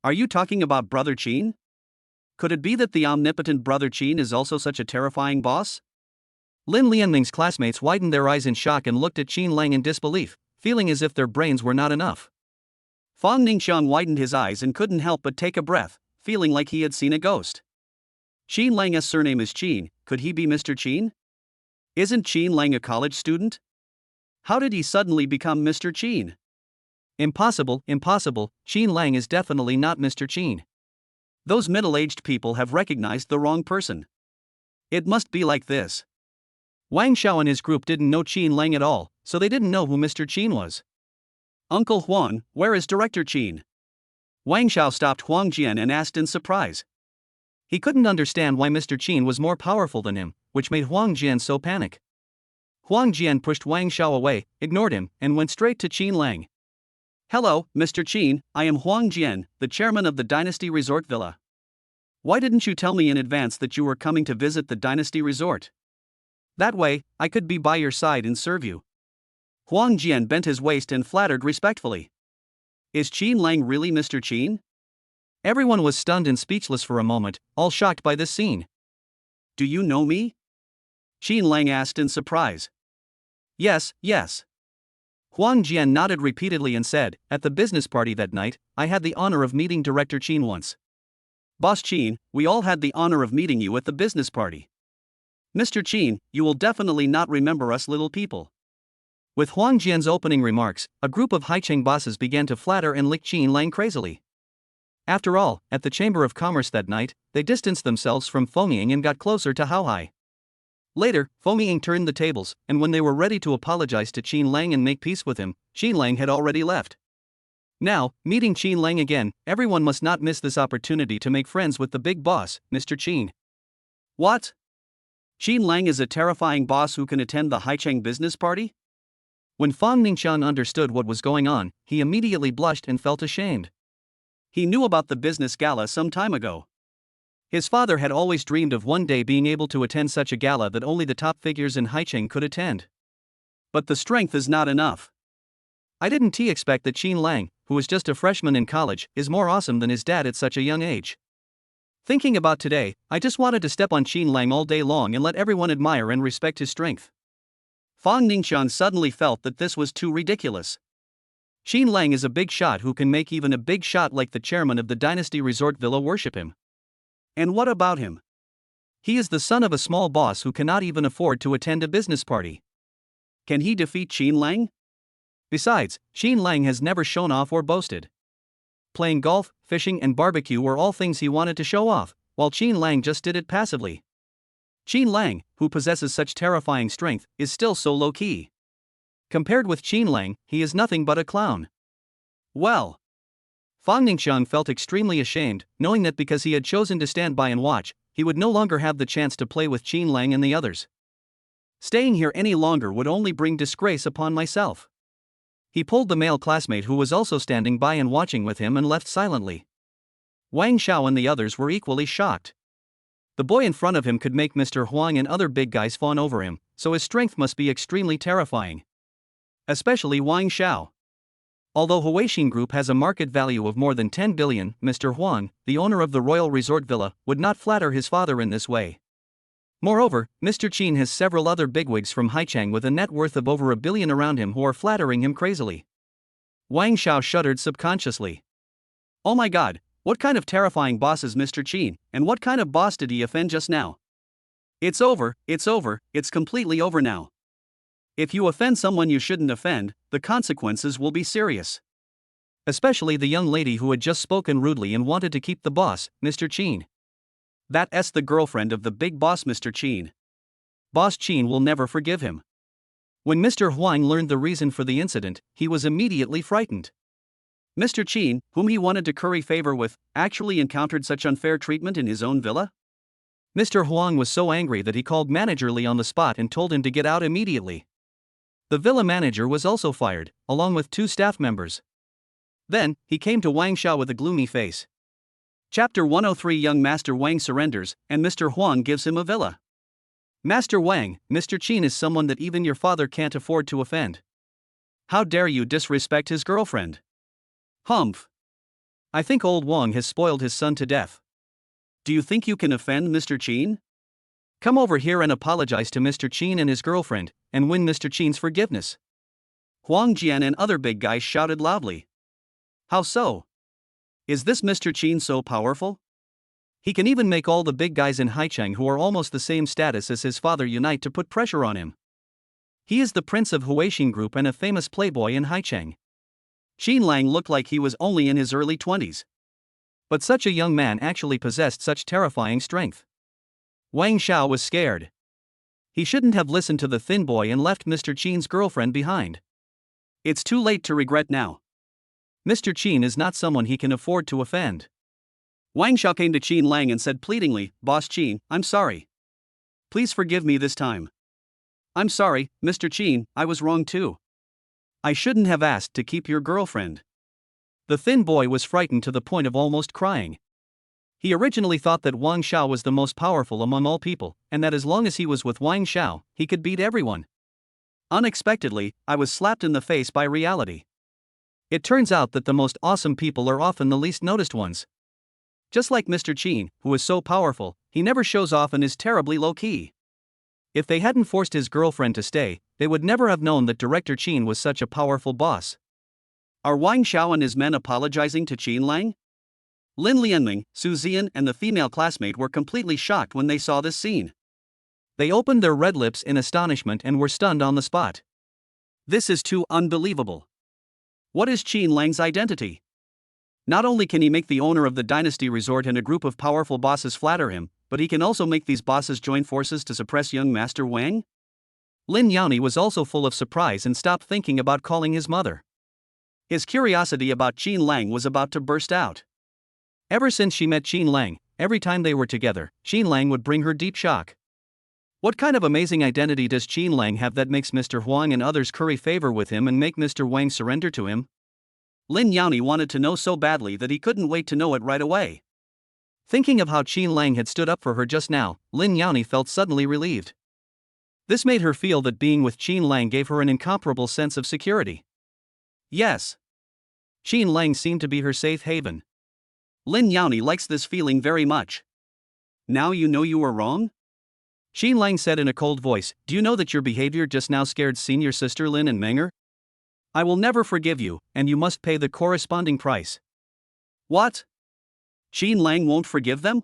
Are you talking about Brother Qin? Could it be that the omnipotent Brother Qin is also such a terrifying boss? Lin Lianming's classmates widened their eyes in shock and looked at Qin Lang in disbelief, feeling as if their brains were not enough. Fang Ningxiang widened his eyes and couldn't help but take a breath, feeling like he had seen a ghost. Qin Lang's surname is Qin, could he be Mr. Qin? Isn't Qin Lang a college student? How did he suddenly become Mr. Qin? Impossible, impossible, Qin Lang is definitely not Mr. Qin. Those middle-aged people have recognized the wrong person. It must be like this. Wang Xiao and his group didn't know Qin Lang at all, so they didn't know who Mr. Qin was. Uncle Huang, where is Director Qin? Wang Xiao stopped Huang Jian and asked in surprise. He couldn't understand why Mr. Qin was more powerful than him, which made Huang Jian so panic. Huang Jian pushed Wang Xiao away, ignored him, and went straight to Qin Lang. Hello, Mr. Qin, I am Huang Jian, the chairman of the Dynasty Resort Villa. Why didn't you tell me in advance that you were coming to visit the Dynasty Resort? That way, I could be by your side and serve you. Huang Jian bent his waist and flattered respectfully. Is Qin Lang really Mr. Qin? Everyone was stunned and speechless for a moment, all shocked by this scene. Do you know me? Qin Lang asked in surprise. Yes, yes. Huang Jian nodded repeatedly and said, at the business party that night, I had the honor of meeting Director Qin once. Boss Qin, we all had the honor of meeting you at the business party. Mr. Qin, you will definitely not remember us little people. With Huang Jian's opening remarks, a group of Haicheng bosses began to flatter and lick Qin Lang crazily. After all, at the Chamber of Commerce that night, they distanced themselves from Feng Ying and got closer to Hao Hai. Later, Feng Ying turned the tables, and when they were ready to apologize to Qin Lang and make peace with him, Qin Lang had already left. Now, meeting Qin Lang again, everyone must not miss this opportunity to make friends with the big boss, Mr. Qin. What? Qin Lang is a terrifying boss who can attend the Haicheng business party? When Fang Ningxiang understood what was going on, he immediately blushed and felt ashamed. He knew about the business gala some time ago. His father had always dreamed of one day being able to attend such a gala that only the top figures in Haicheng could attend. But the strength is not enough. I didn't expect that Qin Lang, who is just a freshman in college, is more awesome than his dad at such a young age. Thinking about today, I just wanted to step on Qin Lang all day long and let everyone admire and respect his strength. Fang Ningxiang suddenly felt that this was too ridiculous. Qin Lang is a big shot who can make even a big shot like the chairman of the Dynasty Resort Villa worship him. And what about him? He is the son of a small boss who cannot even afford to attend a business party. Can he defeat Qin Lang? Besides, Qin Lang has never shown off or boasted. Playing golf, fishing and barbecue were all things he wanted to show off, while Qin Lang just did it passively. Qin Lang, who possesses such terrifying strength, is still so low-key. Compared with Qin Lang, he is nothing but a clown. Well, Fang Ningxiang felt extremely ashamed, knowing that because he had chosen to stand by and watch, he would no longer have the chance to play with Qin Lang and the others. Staying here any longer would only bring disgrace upon myself. He pulled the male classmate who was also standing by and watching with him and left silently. Wang Xiao and the others were equally shocked. The boy in front of him could make Mr. Huang and other big guys fawn over him, so his strength must be extremely terrifying. Especially Wang Xiao. Although Huaixin Group has a market value of more than 10 billion, Mr. Huang, the owner of the Royal Resort Villa, would not flatter his father in this way. Moreover, Mr. Qin has several other bigwigs from Haicheng with a net worth of over 1 billion around him who are flattering him crazily. Wang Xiao shuddered subconsciously. Oh my god, what kind of terrifying boss is Mr. Qin, and what kind of boss did he offend just now? It's over, it's completely over now. If you offend someone you shouldn't offend, the consequences will be serious. Especially the young lady who had just spoken rudely and wanted to keep the boss, Mr. Qin. That's the girlfriend of the big boss Mr. Qin. Boss Qin will never forgive him. When Mr. Huang learned the reason for the incident, he was immediately frightened. Mr. Qin, whom he wanted to curry favor with, actually encountered such unfair treatment in his own villa? Mr. Huang was so angry that he called Manager Li on the spot and told him to get out immediately. The villa manager was also fired, along with 2 staff members. Then, he came to Wang Xiao with a gloomy face. Chapter 103 Young Master Wang surrenders, and Mr. Huang gives him a villa. Master Wang, Mr. Qin is someone that even your father can't afford to offend. How dare you disrespect his girlfriend? Humph. I think old Wang has spoiled his son to death. Do you think you can offend Mr. Qin? Come over here and apologize to Mr. Qin and his girlfriend, and win Mr. Qin's forgiveness. Huang Jian and other big guys shouted loudly. How so? Is this Mr. Qin so powerful? He can even make all the big guys in Haicheng who are almost the same status as his father unite to put pressure on him. He is the prince of Huaxing Group and a famous playboy in Haicheng. Qin Lang looked like he was only in his early 20s. But such a young man actually possessed such terrifying strength. Wang Xiao was scared. He shouldn't have listened to the thin boy and left Mr. Qin's girlfriend behind. It's too late to regret now. Mr. Qin is not someone he can afford to offend. Wang Xiao came to Qin Lang and said pleadingly, Boss Qin, I'm sorry. Please forgive me this time. I'm sorry, Mr. Qin, I was wrong too. I shouldn't have asked to keep your girlfriend. The thin boy was frightened to the point of almost crying. He originally thought that Wang Xiao was the most powerful among all people, and that as long as he was with Wang Xiao, he could beat everyone. Unexpectedly, I was slapped in the face by reality. It turns out that the most awesome people are often the least noticed ones. Just like Mr. Qin, who is so powerful, he never shows off and is terribly low-key. If they hadn't forced his girlfriend to stay, they would never have known that Director Qin was such a powerful boss. Are Wang Xiao and his men apologizing to Qin Lang? Lin Lianming, Su Zian and the female classmate were completely shocked when they saw this scene. They opened their red lips in astonishment and were stunned on the spot. This is too unbelievable. What is Qin Lang's identity? Not only can he make the owner of the Dynasty Resort and a group of powerful bosses flatter him, but he can also make these bosses join forces to suppress young Master Wang? Lin Yani was also full of surprise and stopped thinking about calling his mother. His curiosity about Qin Lang was about to burst out. Ever since she met Qin Lang, every time they were together, Qin Lang would bring her deep shock. What kind of amazing identity does Qin Lang have that makes Mr. Huang and others curry favor with him and make Mr. Wang surrender to him? Lin Yani wanted to know so badly that he couldn't wait to know it right away. Thinking of how Qin Lang had stood up for her just now, Lin Yani felt suddenly relieved. This made her feel that being with Qin Lang gave her an incomparable sense of security. Yes. Qin Lang seemed to be her safe haven. Lin Yani likes this feeling very much. Now you know you were wrong? Qin Lang said in a cold voice, do you know that your behavior just now scared senior sister Lin and Menger? I will never forgive you, and you must pay the corresponding price. What? Qin Lang won't forgive them?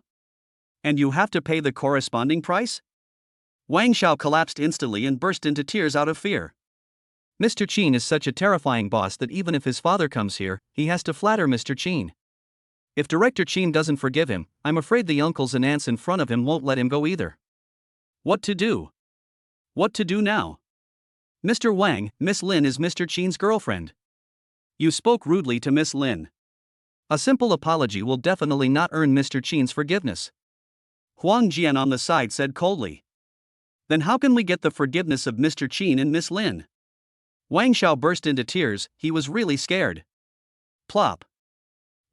And you have to pay the corresponding price? Wang Xiao collapsed instantly and burst into tears out of fear. Mr. Qin is such a terrifying boss that even if his father comes here, he has to flatter Mr. Qin. If Director Qin doesn't forgive him, I'm afraid the uncles and aunts in front of him won't let him go either. What to do? What to do now? Mr. Wang, Miss Lin is Mr. Qin's girlfriend. You spoke rudely to Miss Lin. A simple apology will definitely not earn Mr. Qin's forgiveness. Huang Jian on the side said coldly. Then how can we get the forgiveness of Mr. Qin and Miss Lin? Wang Xiao burst into tears, he was really scared. Plop.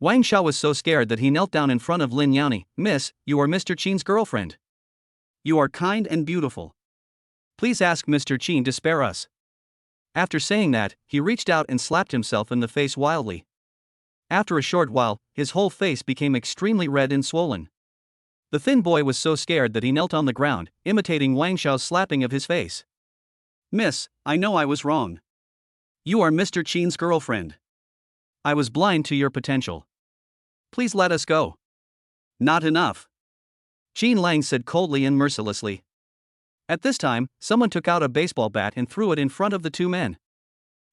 Wang Xiao was so scared that he knelt down in front of Lin Yani. Miss, you are Mr. Qin's girlfriend. You are kind and beautiful. Please ask Mr. Qin to spare us. After saying that, he reached out and slapped himself in the face wildly. After a short while, his whole face became extremely red and swollen. The thin boy was so scared that he knelt on the ground, imitating Wang Xiao's slapping of his face. Miss, I know I was wrong. You are Mr. Qin's girlfriend. I was blind to your potential. Please let us go. Not enough. Qin Lang said coldly and mercilessly. At this time, someone took out a baseball bat and threw it in front of the two men.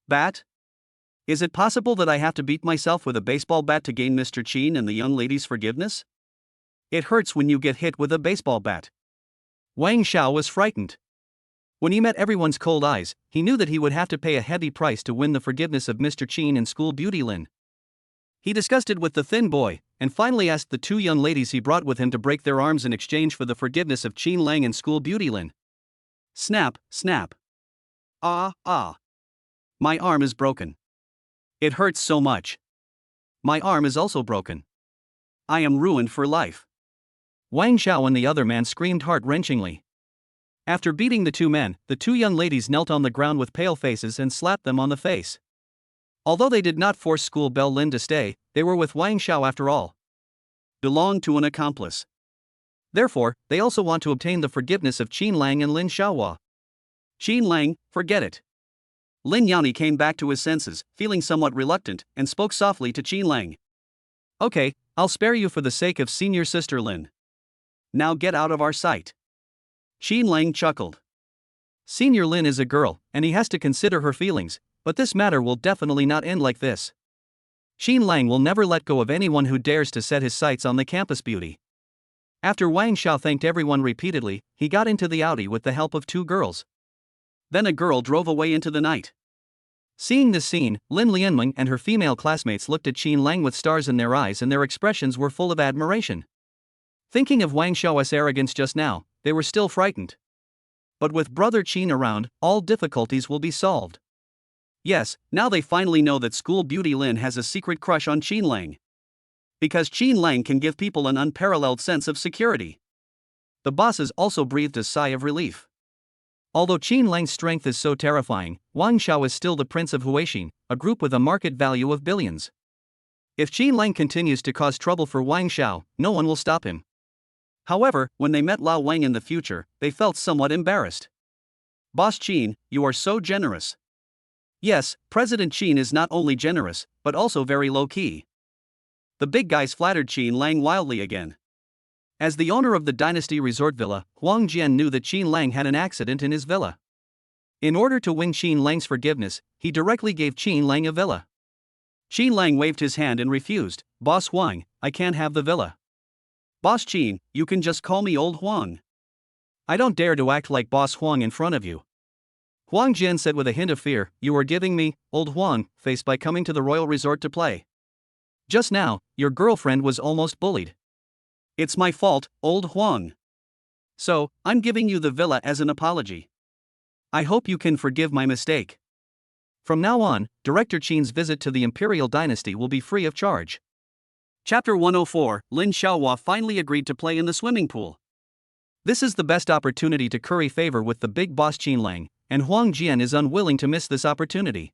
Bat? Is it possible that I have to beat myself with a baseball bat to gain Mr. Qin and the young lady's forgiveness? It hurts when you get hit with a baseball bat. Wang Xiao was frightened. When he met everyone's cold eyes, he knew that he would have to pay a heavy price to win the forgiveness of Mr. Qin and school beauty Lin. He discussed it with the thin boy, and finally asked the two young ladies he brought with him to break their arms in exchange for the forgiveness of Qin Lang and school beauty Lin. Snap, snap. Ah, ah. My arm is broken. It hurts so much. My arm is also broken. I am ruined for life. Wang Xiao and the other man screamed heart-wrenchingly. After beating the two men, the two young ladies knelt on the ground with pale faces and slapped them on the face. Although they did not force school belle Lin to stay, they were with Wang Xiao after all. Belonged to an accomplice. Therefore, they also want to obtain the forgiveness of Qin Lang and Lin Xiaohua. Qin Lang, forget it. Lin Yani came back to his senses, feeling somewhat reluctant, and spoke softly to Qin Lang. Okay, I'll spare you for the sake of senior sister Lin. Now get out of our sight. Qin Lang chuckled. Senior Lin is a girl, and he has to consider her feelings, but this matter will definitely not end like this. Qin Lang will never let go of anyone who dares to set his sights on the campus beauty. After Wang Xiao thanked everyone repeatedly, he got into the Audi with the help of two girls. Then a girl drove away into the night. Seeing this scene, Lin Lianmeng and her female classmates looked at Qin Lang with stars in their eyes and their expressions were full of admiration. Thinking of Wang Xiao's arrogance just now, they were still frightened. But with brother Qin around, all difficulties will be solved. Yes, now they finally know that school beauty Lin has a secret crush on Qin Lang. Because Qin Lang can give people an unparalleled sense of security. The bosses also breathed a sigh of relief. Although Qin Lang's strength is so terrifying, Wang Xiao is still the prince of Huaxing, a group with a market value of billions. If Qin Lang continues to cause trouble for Wang Xiao, no one will stop him. However, when they met Lao Wang in the future, they felt somewhat embarrassed. Boss Qin, you are so generous. Yes, President Qin is not only generous, but also very low-key. The big guys flattered Qin Lang wildly again. As the owner of the Dynasty Resort Villa, Huang Jian knew that Qin Lang had an accident in his villa. In order to win Qin Lang's forgiveness, he directly gave Qin Lang a villa. Qin Lang waved his hand and refused. Boss Huang, I can't have the villa. Boss Qin, you can just call me Old Huang. I don't dare to act like Boss Huang in front of you. Huang Jian said with a hint of fear, you are giving me, Old Huang, face by coming to the royal resort to play. Just now, your girlfriend was almost bullied. It's my fault, Old Huang. So, I'm giving you the villa as an apology. I hope you can forgive my mistake. From now on, Director Qin's visit to the Imperial Dynasty will be free of charge. Chapter 104, Lin Xiaohua finally agreed to play in the swimming pool. This is the best opportunity to curry favor with the big boss Qin Lang, and Huang Jian is unwilling to miss this opportunity.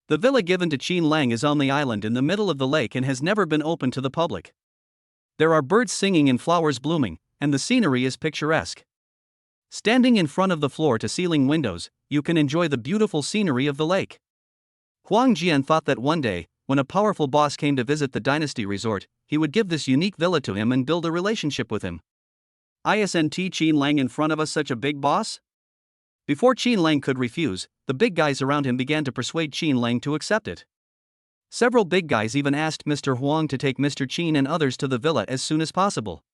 The villa given to Qin Lang is on the island in the middle of the lake and has never been open to the public. There are birds singing and flowers blooming, and the scenery is picturesque. Standing in front of the floor-to-ceiling windows, you can enjoy the beautiful scenery of the lake. Huang Jian thought that one day, when a powerful boss came to visit the Dynasty Resort, he would give this unique villa to him and build a relationship with him. Isn't Qin Lang in front of us such a big boss? Before Qin Lang could refuse, the big guys around him began to persuade Qin Lang to accept it. Several big guys even asked Mr. Huang to take Mr. Qin and others to the villa as soon as possible.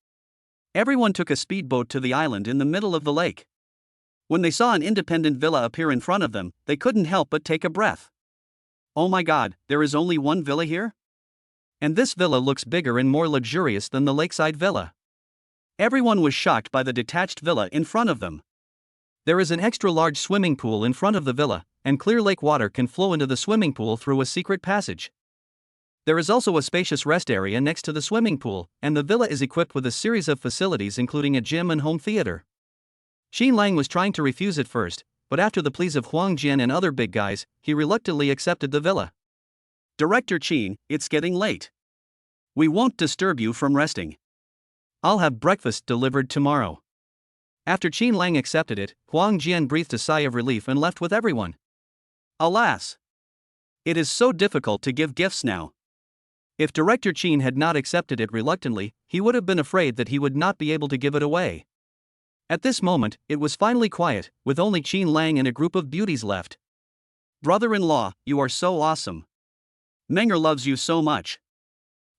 Everyone took a speedboat to the island in the middle of the lake. When they saw an independent villa appear in front of them, they couldn't help but take a breath. Oh my god, there is only one villa here? And this villa looks bigger and more luxurious than the lakeside villa. Everyone was shocked by the detached villa in front of them. There is an extra large swimming pool in front of the villa, and clear lake water can flow into the swimming pool through a secret passage. There is also a spacious rest area next to the swimming pool, and the villa is equipped with a series of facilities including a gym and home theater. Qin Lang was trying to refuse at first, but after the pleas of Huang Jian and other big guys, he reluctantly accepted the villa. Director Qin, it's getting late. We won't disturb you from resting. I'll have breakfast delivered tomorrow. After Qin Lang accepted it, Huang Jian breathed a sigh of relief and left with everyone. Alas! It is so difficult to give gifts now. If Director Qin had not accepted it reluctantly, he would have been afraid that he would not be able to give it away. At this moment, it was finally quiet, with only Qin Lang and a group of beauties left. Brother-in-law, you are so awesome. Menger loves you so much.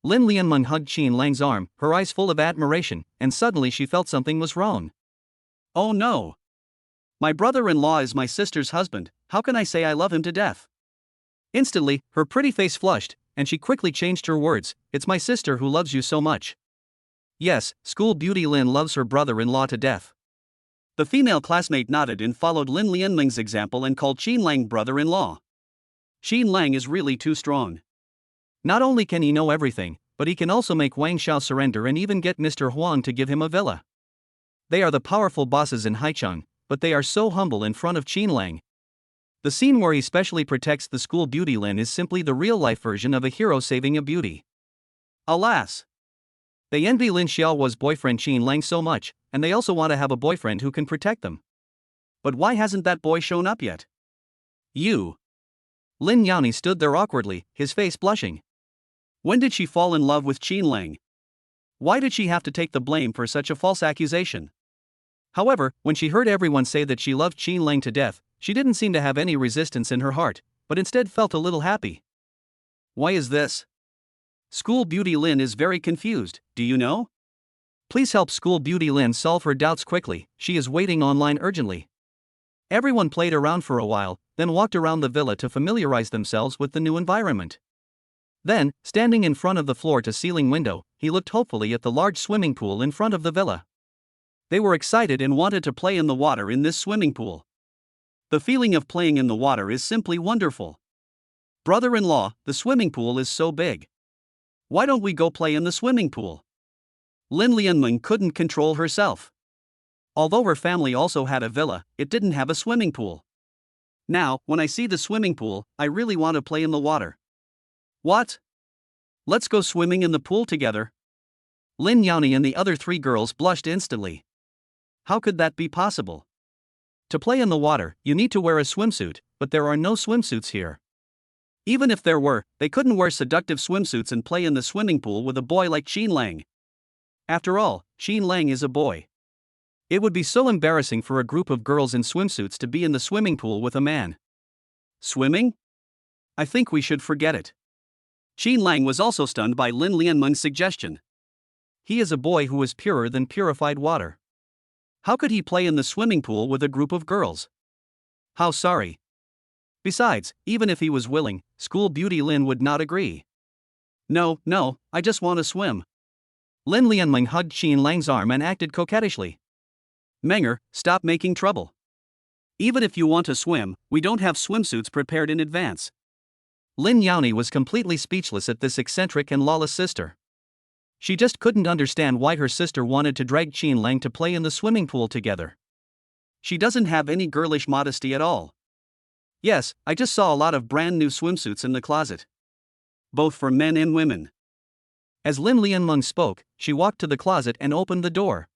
Lin Lianmeng hugged Qin Lang's arm, her eyes full of admiration, and suddenly she felt something was wrong. Oh no! My brother-in-law is my sister's husband, how can I say I love him to death? Instantly, her pretty face flushed, and she quickly changed her words, it's my sister who loves you so much. Yes, school beauty Lin loves her brother-in-law to death. The female classmate nodded and followed Lin Lianming's example and called Qin Lang brother-in-law. Qin Lang is really too strong. Not only can he know everything, but he can also make Wang Xiao surrender and even get Mr. Huang to give him a villa. They are the powerful bosses in Haicheng, but they are so humble in front of Qin Lang. The scene where he specially protects the school beauty Lin is simply the real-life version of a hero saving a beauty. Alas! They envy Lin Xiaohua's boyfriend Qin Lang so much, and they also want to have a boyfriend who can protect them. But why hasn't that boy shown up yet? Lin Yani stood there awkwardly, his face blushing. When did she fall in love with Qin Lang? Why did she have to take the blame for such a false accusation? However, when she heard everyone say that she loved Qin Lang to death, she didn't seem to have any resistance in her heart, but instead felt a little happy. Why is this? School Beauty Lin is very confused, do you know? Please help School Beauty Lin solve her doubts quickly, she is waiting online urgently. Everyone played around for a while, then walked around the villa to familiarize themselves with the new environment. Then, standing in front of the floor-to-ceiling window, he looked hopefully at the large swimming pool in front of the villa. They were excited and wanted to play in the water in this swimming pool. The feeling of playing in the water is simply wonderful. Brother-in-law, the swimming pool is so big. Why don't we go play in the swimming pool? Lin Lianming couldn't control herself. Although her family also had a villa, it didn't have a swimming pool. Now, when I see the swimming pool, I really want to play in the water. What? Let's go swimming in the pool together. Lin Yani and the other three girls blushed instantly. How could that be possible? To play in the water, you need to wear a swimsuit, but there are no swimsuits here. Even if there were, they couldn't wear seductive swimsuits and play in the swimming pool with a boy like Qin Lang. After all, Qin Lang is a boy. It would be so embarrassing for a group of girls in swimsuits to be in the swimming pool with a man. Swimming? I think we should forget it. Qin Lang was also stunned by Lin Lianmeng's suggestion. He is a boy who is purer than purified water. How could he play in the swimming pool with a group of girls? How sorry. Besides, even if he was willing, School Beauty Lin would not agree. No, I just want to swim. Lin Lianmeng hugged Qin Lang's arm and acted coquettishly. Menger, stop making trouble. Even if you want to swim, we don't have swimsuits prepared in advance. Lin Yani was completely speechless at this eccentric and lawless sister. She just couldn't understand why her sister wanted to drag Qin Lang to play in the swimming pool together. She doesn't have any girlish modesty at all. Yes, I just saw a lot of brand new swimsuits in the closet. Both for men and women. As Lin Lianmeng spoke, she walked to the closet and opened the door.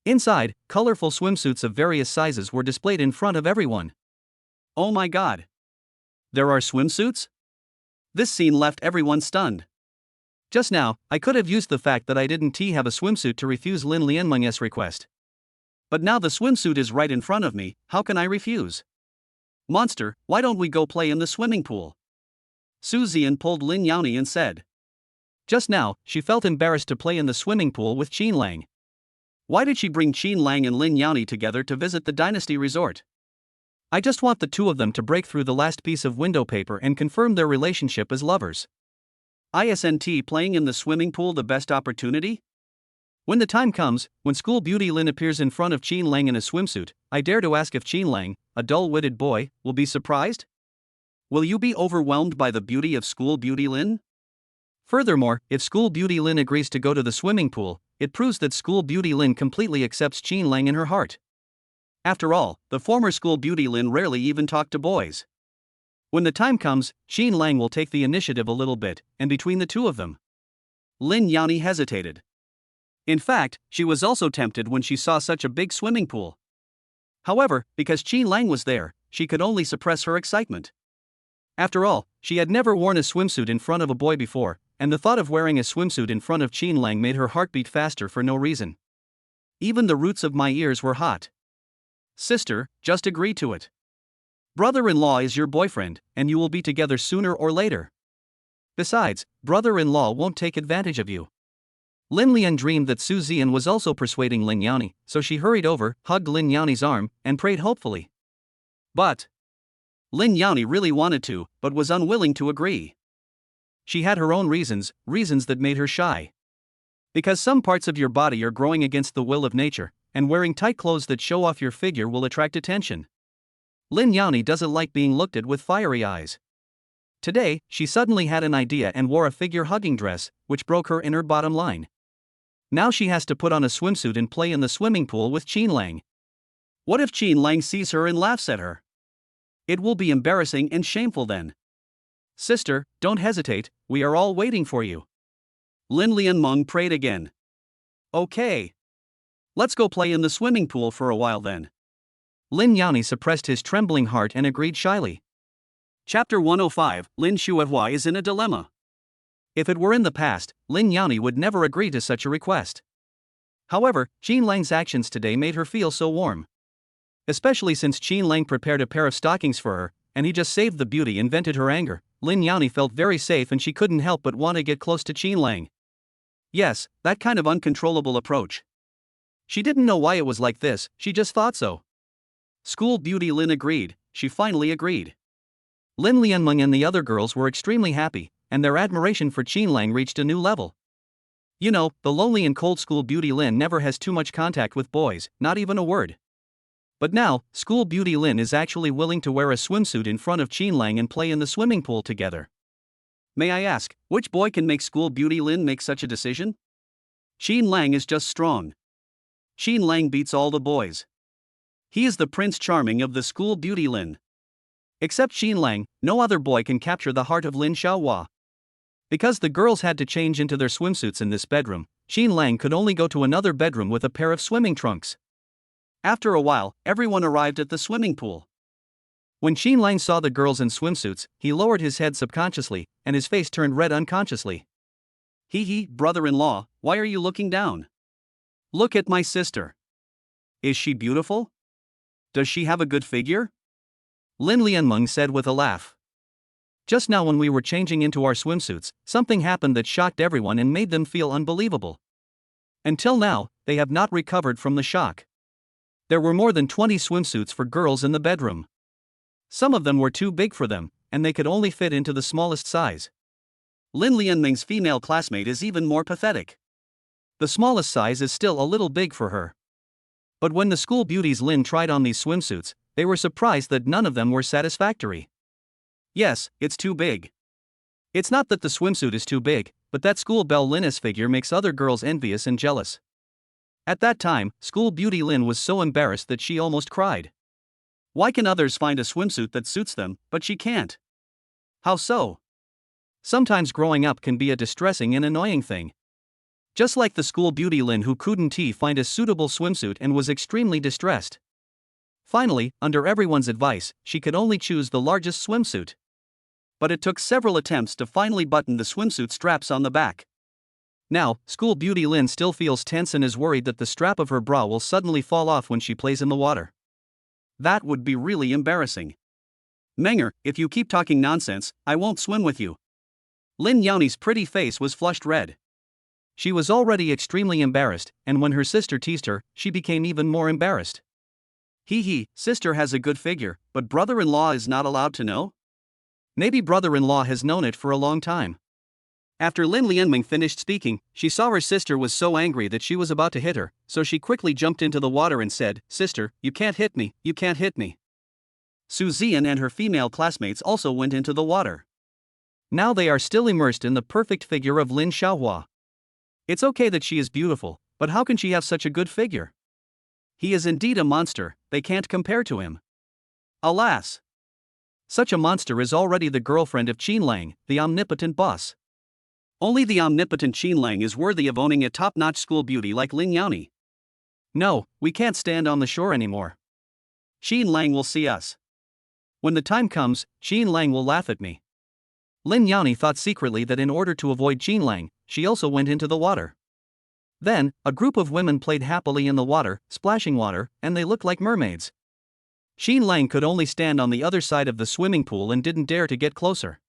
Inside, colorful swimsuits of various sizes were displayed in front of everyone. Oh my god! There are swimsuits? This scene left everyone stunned. Just now, I could have used the fact that I didn't have a swimsuit to refuse Lin Lianmeng's request. But now the swimsuit is right in front of me, how can I refuse? Monster, why don't we go play in the swimming pool? Su Zian pulled Lin Yani and said. Just now, she felt embarrassed to play in the swimming pool with Qin Lang. Why did she bring Qin Lang and Lin Yani together to visit the Dynasty Resort? I just want the two of them to break through the last piece of window paper and confirm their relationship as lovers. Isn't playing in the swimming pool the best opportunity? When the time comes, when School Beauty Lin appears in front of Qin Lang in a swimsuit, I dare to ask if Qin Lang, a dull-witted boy, will be surprised? Will you be overwhelmed by the beauty of School Beauty Lin? Furthermore, if School Beauty Lin agrees to go to the swimming pool, it proves that School Beauty Lin completely accepts Qin Lang in her heart. After all, the former School Beauty Lin rarely even talked to boys. When the time comes, Qin Lang will take the initiative a little bit, and between the two of them. Lin Yani hesitated. In fact, she was also tempted when she saw such a big swimming pool. However, because Qin Lang was there, she could only suppress her excitement. After all, she had never worn a swimsuit in front of a boy before, and the thought of wearing a swimsuit in front of Qin Lang made her heart beat faster for no reason. Even the roots of my ears were hot. Sister, just agree to it. Brother-in-law is your boyfriend, and you will be together sooner or later. Besides, brother-in-law won't take advantage of you. Lin Lian dreamed that Su Zian was also persuading Lin Yani, so she hurried over, hugged Lin Yani's arm, and prayed hopefully. But Lin Yani really wanted to, but was unwilling to agree. She had her own reasons that made her shy. Because some parts of your body are growing against the will of nature, and wearing tight clothes that show off your figure will attract attention. Lin Yani doesn't like being looked at with fiery eyes. Today, she suddenly had an idea and wore a figure-hugging dress, which broke her inner bottom line. Now she has to put on a swimsuit and play in the swimming pool with Qin Lang. What if Qin Lang sees her and laughs at her? It will be embarrassing and shameful then. Sister, don't hesitate, we are all waiting for you. Lin Lianmeng prayed again. Okay. Let's go play in the swimming pool for a while then. Lin Yani suppressed his trembling heart and agreed shyly. Chapter 105, Lin Shuihua is in a dilemma. If it were in the past, Lin Yani would never agree to such a request. However, Qin Lang's actions today made her feel so warm. Especially since Qin Lang prepared a pair of stockings for her, and he just saved the beauty and vented her anger, Lin Yani felt very safe and she couldn't help but want to get close to Qin Lang. Yes, that kind of uncontrollable approach. She didn't know why it was like this, she just thought so. School beauty Lin agreed, she finally agreed. Lin Lianmeng and the other girls were extremely happy, and their admiration for Qin Lang reached a new level. You know, the lonely and cold school beauty Lin never has too much contact with boys, not even a word. But now, school beauty Lin is actually willing to wear a swimsuit in front of Qin Lang and play in the swimming pool together. May I ask, which boy can make school beauty Lin make such a decision? Qin Lang is just strong. Qin Lang beats all the boys. He is the Prince Charming of the school beauty Lin. Except Qin Lang, no other boy can capture the heart of Lin Shuihua. Because the girls had to change into their swimsuits in this bedroom, Qin Lang could only go to another bedroom with a pair of swimming trunks. After a while, everyone arrived at the swimming pool. When Qin Lang saw the girls in swimsuits, he lowered his head subconsciously, and his face turned red unconsciously. Hee, brother-in-law, why are you looking down? Look at my sister. Is she beautiful? Does she have a good figure? Lin Lianmeng said with a laugh. Just now when we were changing into our swimsuits, something happened that shocked everyone and made them feel unbelievable. Until now, they have not recovered from the shock. There were more than 20 swimsuits for girls in the bedroom. Some of them were too big for them, and they could only fit into the smallest size. Lin Lianmeng's female classmate is even more pathetic. The smallest size is still a little big for her. But when the school beauties Lin tried on these swimsuits, they were surprised that none of them were satisfactory. Yes, it's too big. It's not that the swimsuit is too big, but that school belle Lin's figure makes other girls envious and jealous. At that time, school beauty Lin was so embarrassed that she almost cried. Why can others find a swimsuit that suits them, but she can't? How so? Sometimes growing up can be a distressing and annoying thing. Just like the school beauty Lin who couldn't find a suitable swimsuit and was extremely distressed. Finally, under everyone's advice, she could only choose the largest swimsuit. But it took several attempts to finally button the swimsuit straps on the back. Now, school beauty Lin still feels tense and is worried that the strap of her bra will suddenly fall off when she plays in the water. That would be really embarrassing. Menger, if you keep talking nonsense, I won't swim with you. Lin Yani's pretty face was flushed red. She was already extremely embarrassed, and when her sister teased her, she became even more embarrassed. Sister has a good figure, but brother-in-law is not allowed to know? Maybe brother-in-law has known it for a long time. After Lin Lianmeng finished speaking, she saw her sister was so angry that she was about to hit her, so she quickly jumped into the water and said, "Sister, you can't hit me, you can't hit me." Su Zian and her female classmates also went into the water. Now they are still immersed in the perfect figure of Lin Shuihua. It's okay that she is beautiful, but how can she have such a good figure? He is indeed a monster, they can't compare to him. Alas! Such a monster is already the girlfriend of Qin Lang, the omnipotent boss. Only the omnipotent Qin Lang is worthy of owning a top-notch school beauty like Lin Yani. No, we can't stand on the shore anymore. Qin Lang will see us. When the time comes, Qin Lang will laugh at me. Lin Yani thought secretly that in order to avoid Qin Lang, she also went into the water. Then, a group of women played happily in the water, splashing water, and they looked like mermaids. Qin Lang could only stand on the other side of the swimming pool and didn't dare to get closer.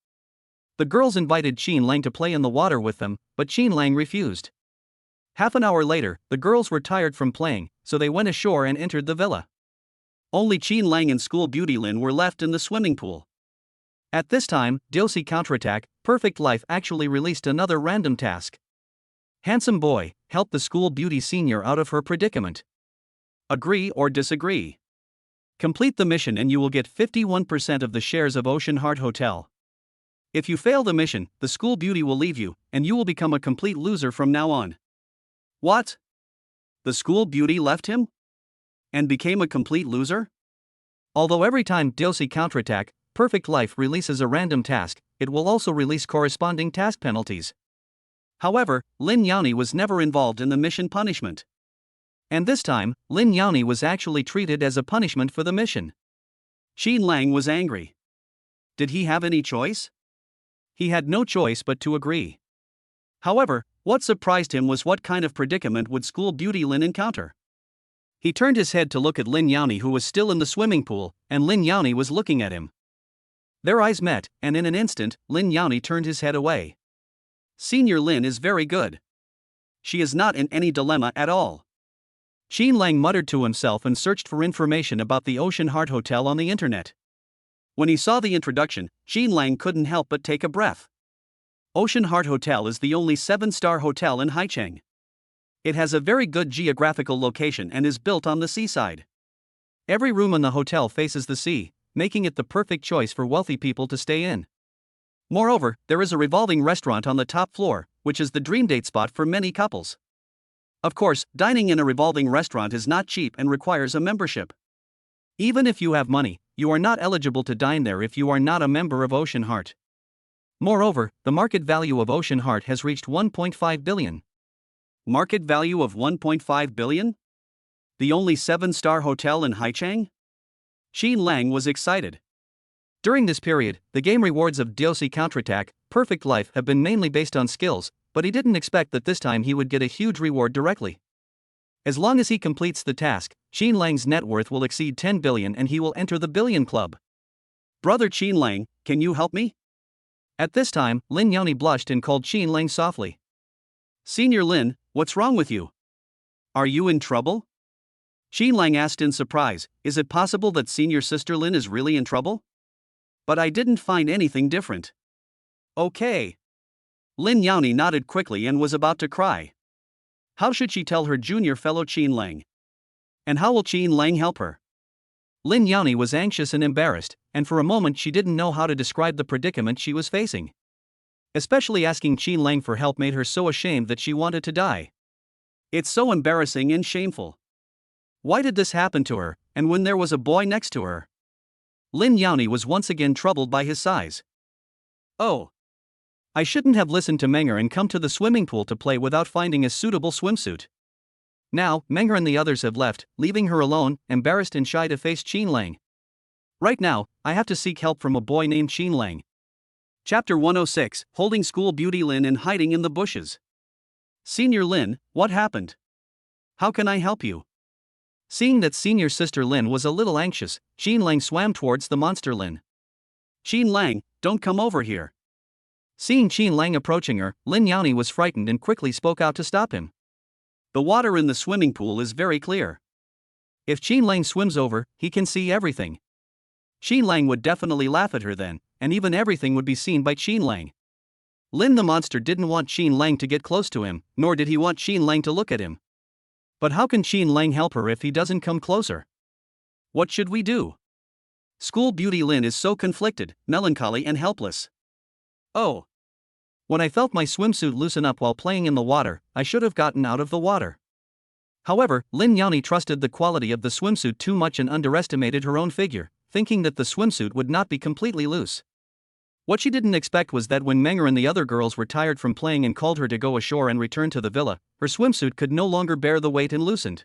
The girls invited Qin Lang to play in the water with them, but Qin Lang refused. Half an hour later, the girls were tired from playing, so they went ashore and entered the villa. Only Qin Lang and school beauty Lin were left in the swimming pool. At this time, Dosi Counterattack, Perfect Life actually released another random task. Handsome boy, help the school beauty senior out of her predicament. Agree or disagree? Complete the mission and you will get 51% of the shares of Ocean Heart Hotel. If you fail the mission, the school beauty will leave you, and you will become a complete loser from now on. What? The school beauty left him? And became a complete loser? Although every time DLC Counterattack, Perfect Life releases a random task, it will also release corresponding task penalties. However, Lin Yani was never involved in the mission punishment. And this time, Lin Yani was actually treated as a punishment for the mission. Xin Lang was angry. Did he have any choice? He had no choice but to agree. However, what surprised him was what kind of predicament would school beauty Lin encounter. He turned his head to look at Lin Yani, who was still in the swimming pool, and Lin Yani was looking at him. Their eyes met, and in an instant, Lin Yani turned his head away. Senior Lin is very good. She is not in any dilemma at all. Xin Lang muttered to himself and searched for information about the Ocean Heart Hotel on the internet. When he saw the introduction, Xin Lang couldn't help but take a breath. Ocean Heart Hotel is the only 7-star hotel in Haicheng. It has a very good geographical location and is built on the seaside. Every room in the hotel faces the sea, making it the perfect choice for wealthy people to stay in. Moreover, there is a revolving restaurant on the top floor, which is the dream date spot for many couples. Of course, dining in a revolving restaurant is not cheap and requires a membership. Even if you have money, you are not eligible to dine there if you are not a member of Ocean Heart. Moreover, the market value of Ocean Heart has reached 1.5 billion. Market value of 1.5 billion? The only 7-star hotel in Haicheng? Xin Lang was excited. During this period, the game rewards of DLC Counterattack, Perfect Life have been mainly based on skills, but he didn't expect that this time he would get a huge reward directly. As long as he completes the task, Xin Lang's net worth will exceed 10 billion and he will enter the Billion Club. Brother Xin Lang, can you help me? At this time, Lin Yani blushed and called Xin Lang softly. Senior Lin, what's wrong with you? Are you in trouble? Xin Lang asked in surprise, is it possible that senior sister Lin is really in trouble? But I didn't find anything different. Okay. Lin Yani nodded quickly and was about to cry. How should she tell her junior fellow Xin Lang? And how will Xin Lang help her? Lin Yani was anxious and embarrassed, and for a moment she didn't know how to describe the predicament she was facing. Especially asking Xin Lang for help made her so ashamed that she wanted to die. It's so embarrassing and shameful. Why did this happen to her, and when there was a boy next to her? Lin Yani was once again troubled by his size. Oh. I shouldn't have listened to Menger and come to the swimming pool to play without finding a suitable swimsuit. Now, Menger and the others have left, leaving her alone, embarrassed and shy to face Xin Lang. Right now, I have to seek help from a boy named Xin Lang. Chapter 106, Holding School Beauty Lin and Hiding in the Bushes. Senior Lin, what happened? How can I help you? Seeing that senior sister Lin was a little anxious, Xin Lang swam towards the monster Lin. Xin Lang, don't come over here. Seeing Xin Lang approaching her, Lin Yani was frightened and quickly spoke out to stop him. The water in the swimming pool is very clear. If Xin Lang swims over, he can see everything. Xin Lang would definitely laugh at her then, and even everything would be seen by Xin Lang. Lin the monster didn't want Xin Lang to get close to him, nor did he want Xin Lang to look at him. But how can Xin Lang help her if he doesn't come closer? What should we do? School beauty Lin is so conflicted, melancholy and helpless. Oh. When I felt my swimsuit loosen up while playing in the water, I should have gotten out of the water. However, Lin Yani trusted the quality of the swimsuit too much and underestimated her own figure, thinking that the swimsuit would not be completely loose. What she didn't expect was that when Menger and the other girls were tired from playing and called her to go ashore and return to the villa, her swimsuit could no longer bear the weight and loosened.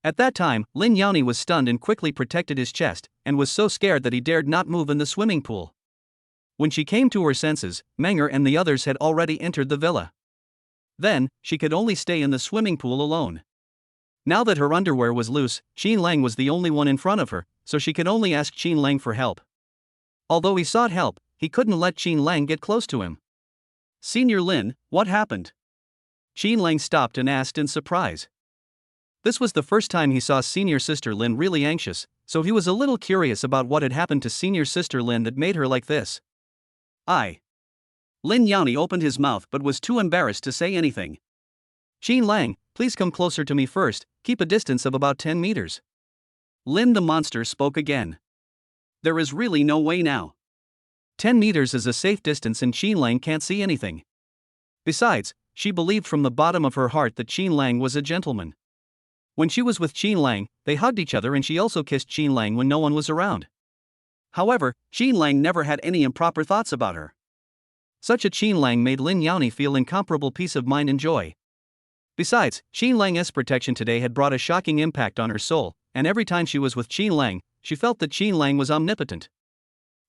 At that time, Lin Yani was stunned and quickly protected his chest, and was so scared that he dared not move in the swimming pool. When she came to her senses, Menger and the others had already entered the villa. Then, she could only stay in the swimming pool alone. Now that her underwear was loose, Xin Lang was the only one in front of her, so she could only ask Xin Lang for help. Although he sought help, he couldn't let Xin Lang get close to him. Senior Lin, what happened? Xin Lang stopped and asked in surprise. This was the first time he saw senior sister Lin really anxious, so he was a little curious about what had happened to senior sister Lin that made her like this. Lin Yani opened his mouth but was too embarrassed to say anything. Xin Lang, please come closer to me first, keep a distance of about 10 meters. Lin the monster spoke again. There is really no way now. 10 meters is a safe distance and Qinlang can't see anything. Besides, she believed from the bottom of her heart that Qinlang was a gentleman. When she was with Qinlang, they hugged each other and she also kissed Qinlang when no one was around. However, Qinlang never had any improper thoughts about her. Such a Qinlang made Lin Yani feel incomparable peace of mind and joy. Besides, Qinlang's protection today had brought a shocking impact on her soul, and every time she was with Qinlang, she felt that Qinlang was omnipotent.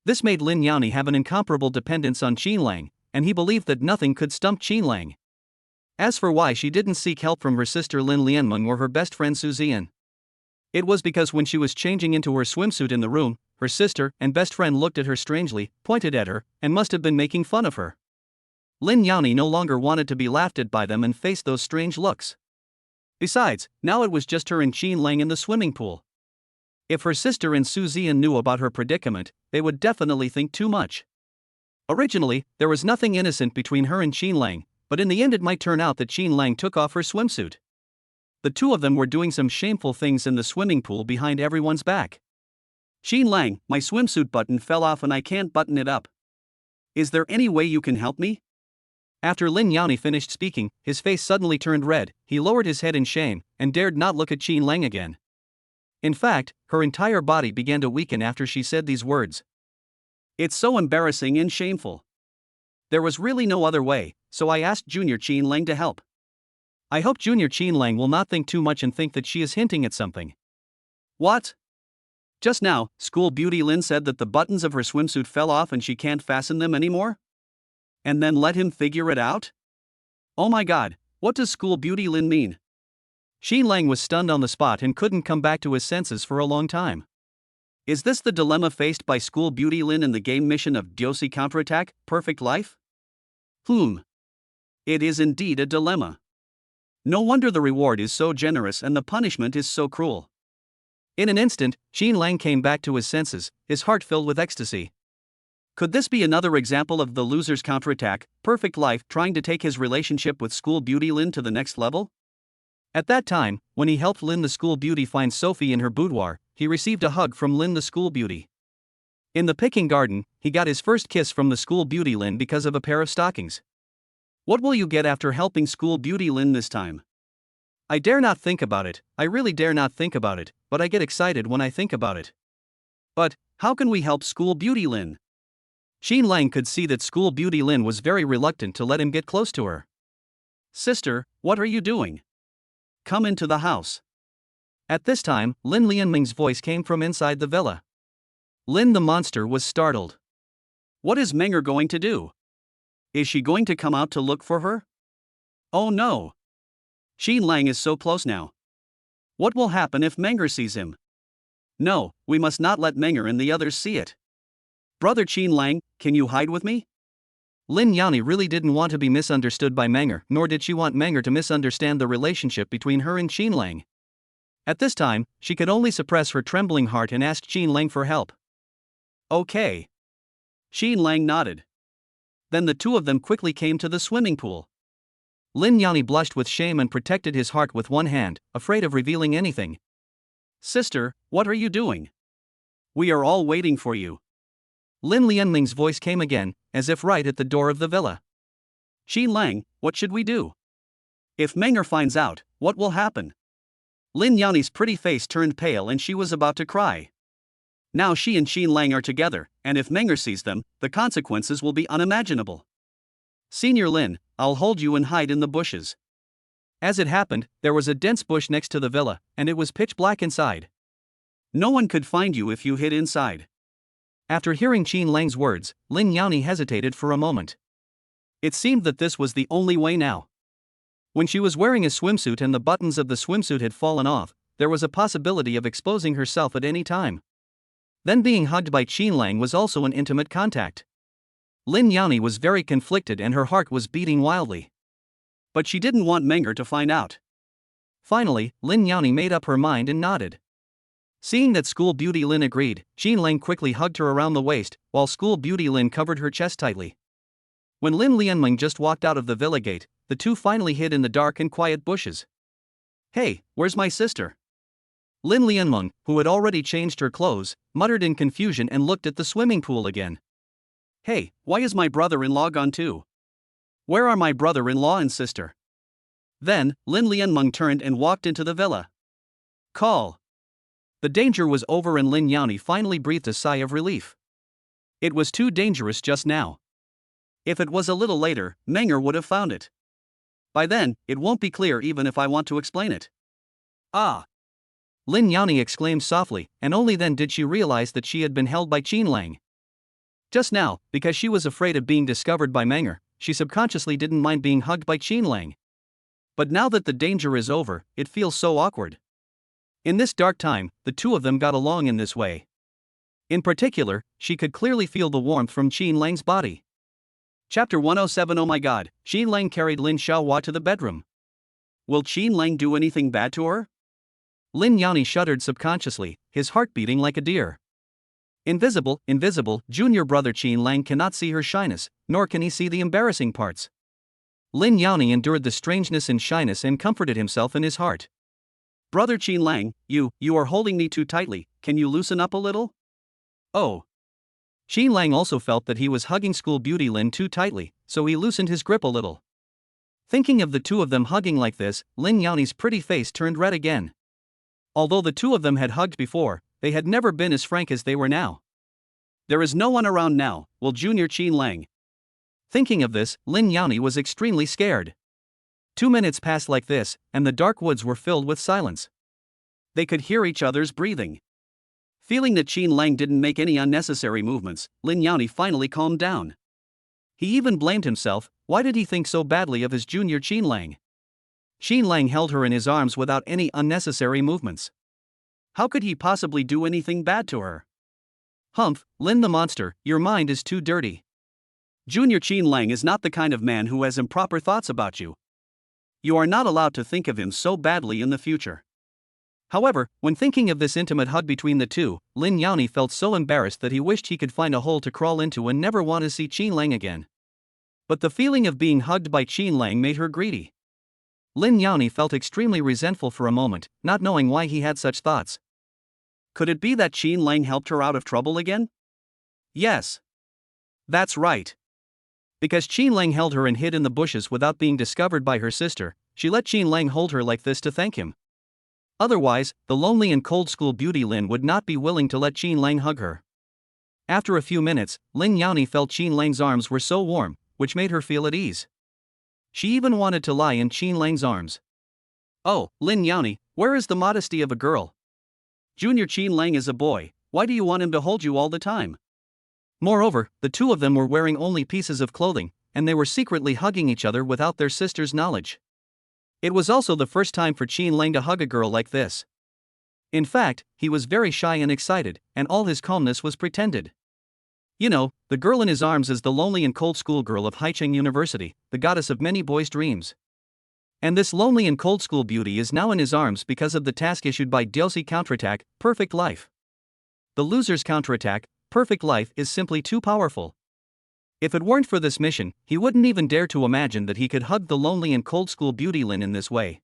This made Lin Yani have an incomparable dependence on Qinlang, and he believed that nothing could stump Qinlang. As for why she didn't seek help from her sister Lin Lianmeng or her best friend Su Zian, it was because when she was changing into her swimsuit in the room, her sister and best friend looked at her strangely, pointed at her, and must have been making fun of her. Lin Yani no longer wanted to be laughed at by them and faced those strange looks. Besides, now it was just her and Qinlang in the swimming pool. If her sister and Su Zian knew about her predicament, they would definitely think too much. Originally, there was nothing innocent between her and Qinlang, but in the end it might turn out that Qinlang took off her swimsuit. The two of them were doing some shameful things in the swimming pool behind everyone's back. Qinlang, my swimsuit button fell off and I can't button it up. Is there any way you can help me? After Lin Yani finished speaking, his face suddenly turned red, he lowered his head in shame, and dared not look at Qinlang again. In fact, her entire body began to weaken after she said these words. It's so embarrassing and shameful. There was really no other way, so I asked Junior Qinlang to help. I hope Junior Qinlang will not think too much and think that she is hinting at something. What? Just now, School Beauty Lin said that the buttons of her swimsuit fell off and she can't fasten them anymore? And then let him figure it out? Oh my god, what does School Beauty Lin mean? Qinlang was stunned on the spot and couldn't come back to his senses for a long time. Is this the dilemma faced by School Beauty Lin in the game mission of Diosi Counterattack, Perfect Life? It is indeed a dilemma. No wonder the reward is so generous and the punishment is so cruel. In an instant, Qinlang came back to his senses, his heart filled with ecstasy. Could this be another example of the loser's counterattack, Perfect Life trying to take his relationship with School Beauty Lin to the next level? At that time, when he helped Lin the School Beauty find Sophie in her boudoir, he received a hug from Lin the School Beauty. In the picking garden, he got his first kiss from the School Beauty Lin because of a pair of stockings. What will you get after helping School Beauty Lin this time? I dare not think about it, I really dare not think about it, but I get excited when I think about it. But, how can we help School Beauty Lin? Qinlang could see that School Beauty Lin was very reluctant to let him get close to her. Sister, what are you doing? Come into the house. At this time, Lin Lianming's voice came from inside the villa. Lin the monster was startled. What is Menger going to do? Is she going to come out to look for her? Oh no! Qinlang is so close now. What will happen if Menger sees him? No, we must not let Menger and the others see it. Brother Qinlang, can you hide with me? Lin Yani really didn't want to be misunderstood by Menger, nor did she want Menger to misunderstand the relationship between her and Qinlang. At this time, she could only suppress her trembling heart and asked Qinlang for help. Okay. Qinlang nodded. Then the two of them quickly came to the swimming pool. Lin Yani blushed with shame and protected his heart with one hand, afraid of revealing anything. Sister, what are you doing? We are all waiting for you. Lin Lianming's voice came again, as if right at the door of the villa. Qinlang, what should we do? If Menger finds out, what will happen? Lin Yani's pretty face turned pale and she was about to cry. Now she and Qinlang are together, and if Menger sees them, the consequences will be unimaginable. Senior Lin, I'll hold you and hide in the bushes. As it happened, there was a dense bush next to the villa, and it was pitch black inside. No one could find you if you hid inside. After hearing Qinlang's words, Lin Yani hesitated for a moment. It seemed that this was the only way now. When she was wearing a swimsuit and the buttons of the swimsuit had fallen off, there was a possibility of exposing herself at any time. Then being hugged by Qinlang was also an intimate contact. Lin Yani was very conflicted and her heart was beating wildly. But she didn't want Menger to find out. Finally, Lin Yani made up her mind and nodded. Seeing that School Beauty Lin agreed, Qinlang quickly hugged her around the waist, while School Beauty Lin covered her chest tightly. When Lin Lianming just walked out of the villa gate, the two finally hid in the dark and quiet bushes. Hey, where's my sister? Lin Yani, who had already changed her clothes, muttered in confusion and looked at the swimming pool again. Hey, why is my brother-in-law gone too? Where are my brother-in-law and sister? Then, Lin Yani turned and walked into the villa. Call. The danger was over and Lin Yani finally breathed a sigh of relief. It was too dangerous just now. If it was a little later, Menger would have found it. By then, it won't be clear even if I want to explain it. Ah! Lin Yani exclaimed softly, and only then did she realize that she had been held by Qinlang. Just now, because she was afraid of being discovered by Menger, she subconsciously didn't mind being hugged by Qinlang. But now that the danger is over, it feels so awkward. In this dark time, the two of them got along in this way. In particular, she could clearly feel the warmth from Qinlang's body. Chapter 107. Oh my god, Qinlang carried Lin Xiaohua to the bedroom. Will Qinlang do anything bad to her? Lin Yani shuddered subconsciously, his heart beating like a deer. Invisible, junior brother Qinlang cannot see her shyness, nor can he see the embarrassing parts. Lin Yani endured the strangeness and shyness and comforted himself in his heart. Brother Qinlang, you are holding me too tightly, can you loosen up a little? Oh. Qinlang also felt that he was hugging school beauty Lin too tightly, so he loosened his grip a little. Thinking of the two of them hugging like this, Lin Yani's pretty face turned red again. Although the two of them had hugged before, they had never been as frank as they were now. There is no one around now, will Junior Qinlang. Thinking of this, Lin Yani was extremely scared. 2 minutes passed like this, and the dark woods were filled with silence. They could hear each other's breathing. Feeling that Qinlang didn't make any unnecessary movements, Lin Yani finally calmed down. He even blamed himself. Why did he think so badly of his junior Qinlang? Qinlang held her in his arms without any unnecessary movements. How could he possibly do anything bad to her? Humph, Lin the monster, your mind is too dirty. Junior Qinlang is not the kind of man who has improper thoughts about you. You are not allowed to think of him so badly in the future. However, when thinking of this intimate hug between the two, Lin Yani felt so embarrassed that he wished he could find a hole to crawl into and never want to see Qinlang again. But the feeling of being hugged by Qinlang made her greedy. Lin Yani felt extremely resentful for a moment, not knowing why he had such thoughts. Could it be that Qinlang helped her out of trouble again? Yes. That's right. Because Qinlang held her and hid in the bushes without being discovered by her sister, she let Qinlang hold her like this to thank him. Otherwise, the lonely and cold school beauty Lin would not be willing to let Qinlang hug her. After a few minutes, Lin Yani felt Qinlang's arms were so warm, which made her feel at ease. She even wanted to lie in Qinlang's arms. Oh, Lin Yani, where is the modesty of a girl? Junior Qinlang is a boy, why do you want him to hold you all the time? Moreover, the two of them were wearing only pieces of clothing, and they were secretly hugging each other without their sister's knowledge. It was also the first time for Qinlang to hug a girl like this. In fact, he was very shy and excited, and all his calmness was pretended. You know, the girl in his arms is the lonely and cold schoolgirl of Haicheng University, the goddess of many boys' dreams. And this lonely and cold school beauty is now in his arms because of the task issued by Diosi Counterattack, Perfect Life. The loser's counterattack, Perfect Life, is simply too powerful. If it weren't for this mission, he wouldn't even dare to imagine that he could hug the lonely and cold school beauty Lin in this way.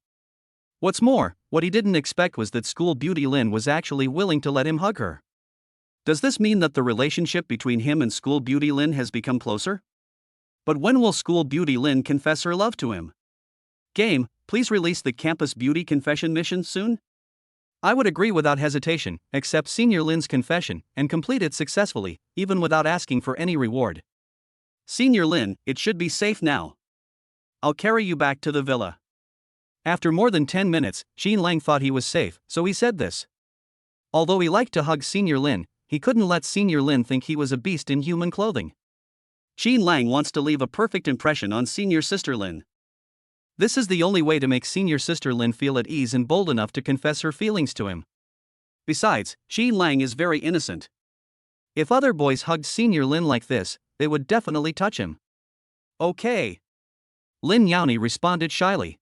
What's more, what he didn't expect was that school beauty Lin was actually willing to let him hug her. Does this mean that the relationship between him and school beauty Lin has become closer? But when will school beauty Lin confess her love to him? Game, please release the campus beauty confession mission soon? I would agree without hesitation, accept Senior Lin's confession, and complete it successfully, even without asking for any reward. Senior Lin, it should be safe now. I'll carry you back to the villa. After more than 10 minutes, Qinlang thought he was safe, so he said this. Although he liked to hug Senior Lin, he couldn't let Senior Lin think he was a beast in human clothing. Qinlang wants to leave a perfect impression on Senior Sister Lin. This is the only way to make Senior Sister Lin feel at ease and bold enough to confess her feelings to him. Besides, Qinlang is very innocent. If other boys hugged Senior Lin like this, they would definitely touch him. Okay. Lin Yani responded shyly.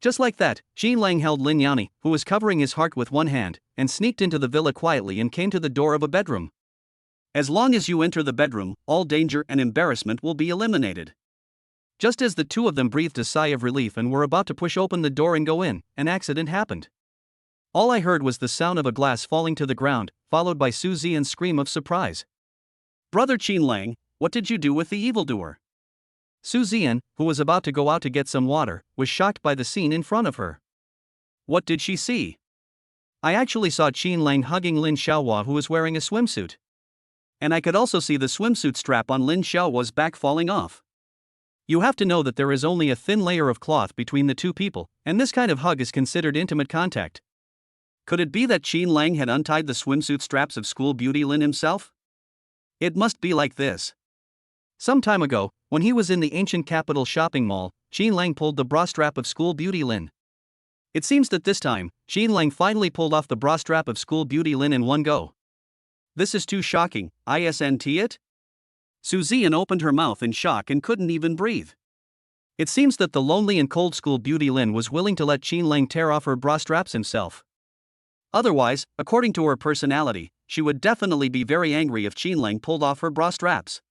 Just like that, Qinlang held Lin Yani, who was covering his heart with one hand, and sneaked into the villa quietly and came to the door of a bedroom. As long as you enter the bedroom, all danger and embarrassment will be eliminated. Just as the two of them breathed a sigh of relief and were about to push open the door and go in, an accident happened. All I heard was the sound of a glass falling to the ground, followed by Su Ziyan's scream of surprise. "Brother Qinlang, what did you do with the evildoer?" Su Ziyan, who was about to go out to get some water, was shocked by the scene in front of her. What did she see? I actually saw Qinlang hugging Lin Xiaohua, who was wearing a swimsuit. And I could also see the swimsuit strap on Lin Xiaohua's back falling off. You have to know that there is only a thin layer of cloth between the two people, and this kind of hug is considered intimate contact. Could it be that Qinlang had untied the swimsuit straps of school beauty Lin himself? It must be like this. Some time ago, when he was in the ancient capital shopping mall, Qinlang pulled the bra strap of school beauty Lin. It seems that this time, Qinlang finally pulled off the bra strap of school beauty Lin in one go. This is too shocking, isn't it? Su Ziyan opened her mouth in shock and couldn't even breathe. It seems that the lonely and cold school beauty Lin was willing to let Qinlang tear off her bra straps himself. Otherwise, according to her personality, she would definitely be very angry if Qinlang pulled off her bra straps.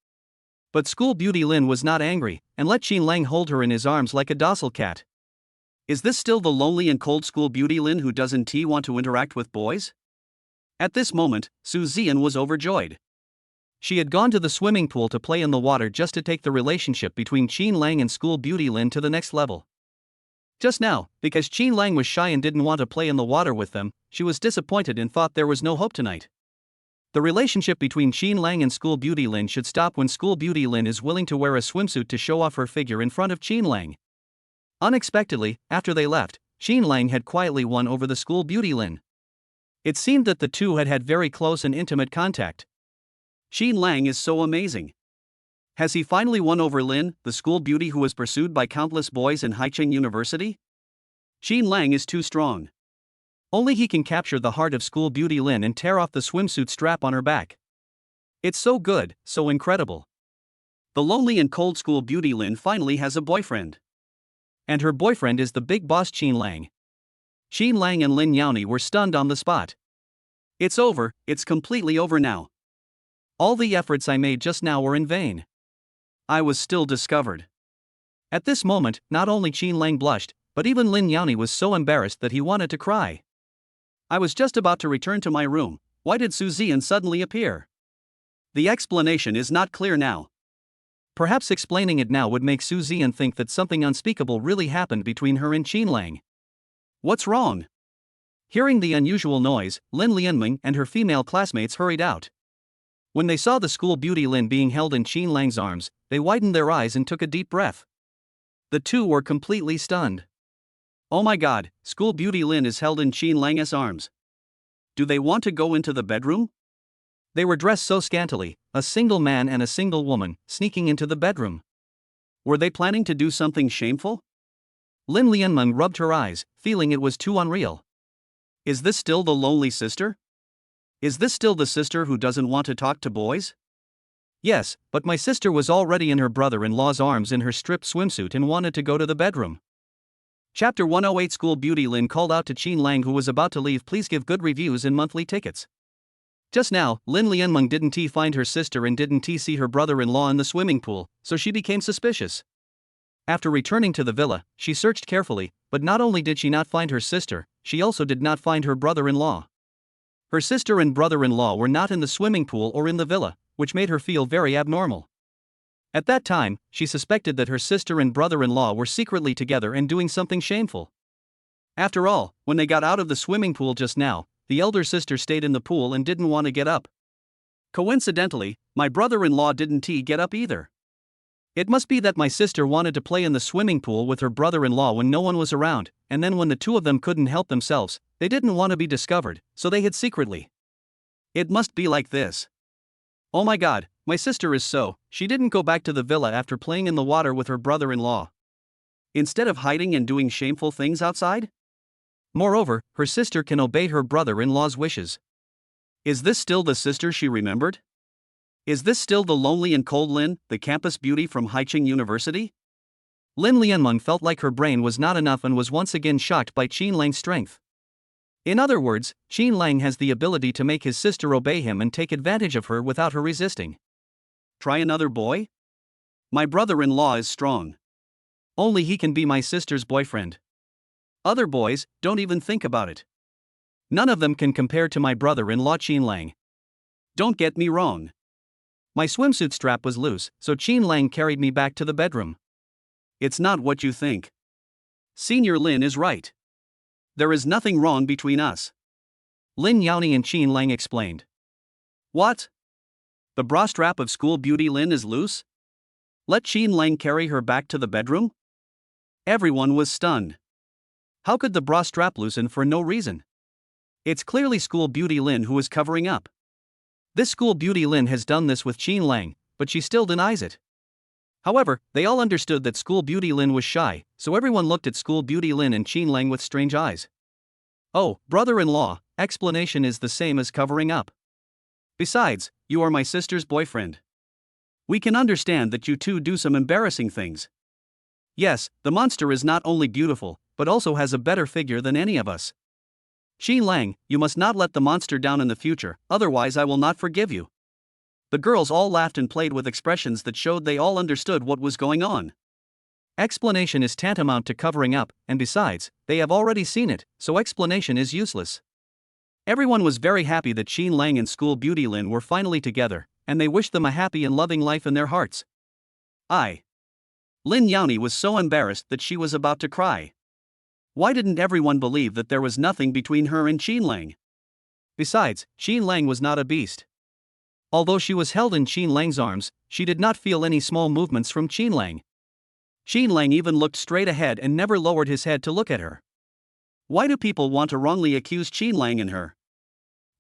But school beauty Lin was not angry, and let Qinlang hold her in his arms like a docile cat. Is this still the lonely and cold school beauty Lin who doesn't want to interact with boys? At this moment, Su Ziyan was overjoyed. She had gone to the swimming pool to play in the water just to take the relationship between Qinlang and school beauty Lin to the next level. Just now, because Qinlang was shy and didn't want to play in the water with them, she was disappointed and thought there was no hope tonight. The relationship between Qinlang and school beauty Lin should stop when school beauty Lin is willing to wear a swimsuit to show off her figure in front of Qinlang. Unexpectedly, after they left, Qinlang had quietly won over the school beauty Lin. It seemed that the two had very close and intimate contact. Qinlang is so amazing. Has he finally won over Lin, the school beauty who was pursued by countless boys in Haicheng University? Qinlang is too strong. Only he can capture the heart of school beauty Lin and tear off the swimsuit strap on her back. It's so good, so incredible. The lonely and cold school beauty Lin finally has a boyfriend. And her boyfriend is the big boss Qinlang. Qinlang and Lin Yani were stunned on the spot. It's over, it's completely over now. All the efforts I made just now were in vain. I was still discovered. At this moment, not only Qinlang blushed, but even Lin Yani was so embarrassed that he wanted to cry. I was just about to return to my room. Why did Su Ziyan suddenly appear? The explanation is not clear now. Perhaps explaining it now would make Su Ziyan think that something unspeakable really happened between her and Qinlang. What's wrong? Hearing the unusual noise, Lin Lianming and her female classmates hurried out. When they saw the school beauty Lin being held in Qinlang's arms, they widened their eyes and took a deep breath. The two were completely stunned. Oh my god, school beauty Lin is held in Qinlang's arms. Do they want to go into the bedroom? They were dressed so scantily, a single man and a single woman, sneaking into the bedroom. Were they planning to do something shameful? Lin Lianmeng rubbed her eyes, feeling it was too unreal. Is this still the lonely sister? Is this still the sister who doesn't want to talk to boys? Yes, but my sister was already in her brother-in-law's arms in her stripped swimsuit and wanted to go to the bedroom. Chapter 108 School beauty Lin called out to Qinlang, who was about to leave, please give good reviews and monthly tickets. Just now, Lin Lianmeng didn't find her sister and didn't see her brother-in-law in the swimming pool, so she became suspicious. After returning to the villa, she searched carefully, but not only did she not find her sister, she also did not find her brother-in-law. Her sister and brother-in-law were not in the swimming pool or in the villa, which made her feel very abnormal. At that time, she suspected that her sister and brother-in-law were secretly together and doing something shameful. After all, when they got out of the swimming pool just now, the elder sister stayed in the pool and didn't want to get up. Coincidentally, my brother-in-law didn't get up either. It must be that my sister wanted to play in the swimming pool with her brother-in-law when no one was around, and then when the two of them couldn't help themselves, they didn't want to be discovered, so they hid secretly. It must be like this. Oh my god, my sister is she didn't go back to the villa after playing in the water with her brother-in-law. Instead of hiding and doing shameful things outside? Moreover, her sister can obey her brother-in-law's wishes. Is this still the sister she remembered? Is this still the lonely and cold Lin, the campus beauty from Haicheng University? Lin Lianmeng felt like her brain was not enough and was once again shocked by Qinlang's strength. In other words, Qinlang has the ability to make his sister obey him and take advantage of her without her resisting. Try another boy? My brother-in-law is strong. Only he can be my sister's boyfriend. Other boys, don't even think about it. None of them can compare to my brother-in-law Qin Lang. Don't get me wrong. My swimsuit strap was loose, so Qin Lang carried me back to the bedroom. It's not what you think. Senior Lin is right. There is nothing wrong between us. Lin Yani and Qin Lang explained. What? The bra strap of school beauty Lin is loose? Let Qin Lang carry her back to the bedroom? Everyone was stunned. How could the bra strap loosen for no reason? It's clearly school beauty Lin who is covering up. This school beauty Lin has done this with Qin Lang, but she still denies it. However, they all understood that school beauty Lin was shy, so everyone looked at school beauty Lin and Qin Lang with strange eyes. Oh, brother-in-law, explanation is the same as covering up. Besides, you are my sister's boyfriend. We can understand that you two do some embarrassing things. Yes, the monster is not only beautiful, but also has a better figure than any of us. Qin Lang, you must not let the monster down in the future, otherwise I will not forgive you. The girls all laughed and played with expressions that showed they all understood what was going on. Explanation is tantamount to covering up, and besides, they have already seen it, so explanation is useless. Everyone was very happy that Qin Lang and school beauty Lin were finally together, and they wished them a happy and loving life in their hearts. Lin Yani was so embarrassed that she was about to cry. Why didn't everyone believe that there was nothing between her and Qin Lang? Besides, Qin Lang was not a beast. Although she was held in Qin Lang's arms, she did not feel any small movements from Qin Lang. Qin Lang even looked straight ahead and never lowered his head to look at her. Why do people want to wrongly accuse Qin Lang and her?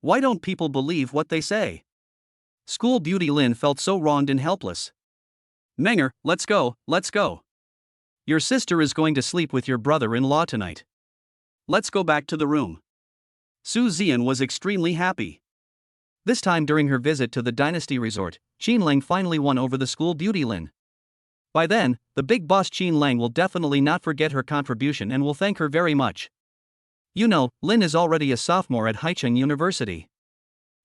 Why don't people believe what they say? School beauty Lin felt so wronged and helpless. Menger, let's go. Your sister is going to sleep with your brother-in-law tonight. Let's go back to the room. Su Zian was extremely happy. This time during her visit to the Dynasty Resort, Qin Lang finally won over the school beauty Lin. By then, the big boss Qin Lang will definitely not forget her contribution and will thank her very much. You know, Lin is already a sophomore at Haicheng University.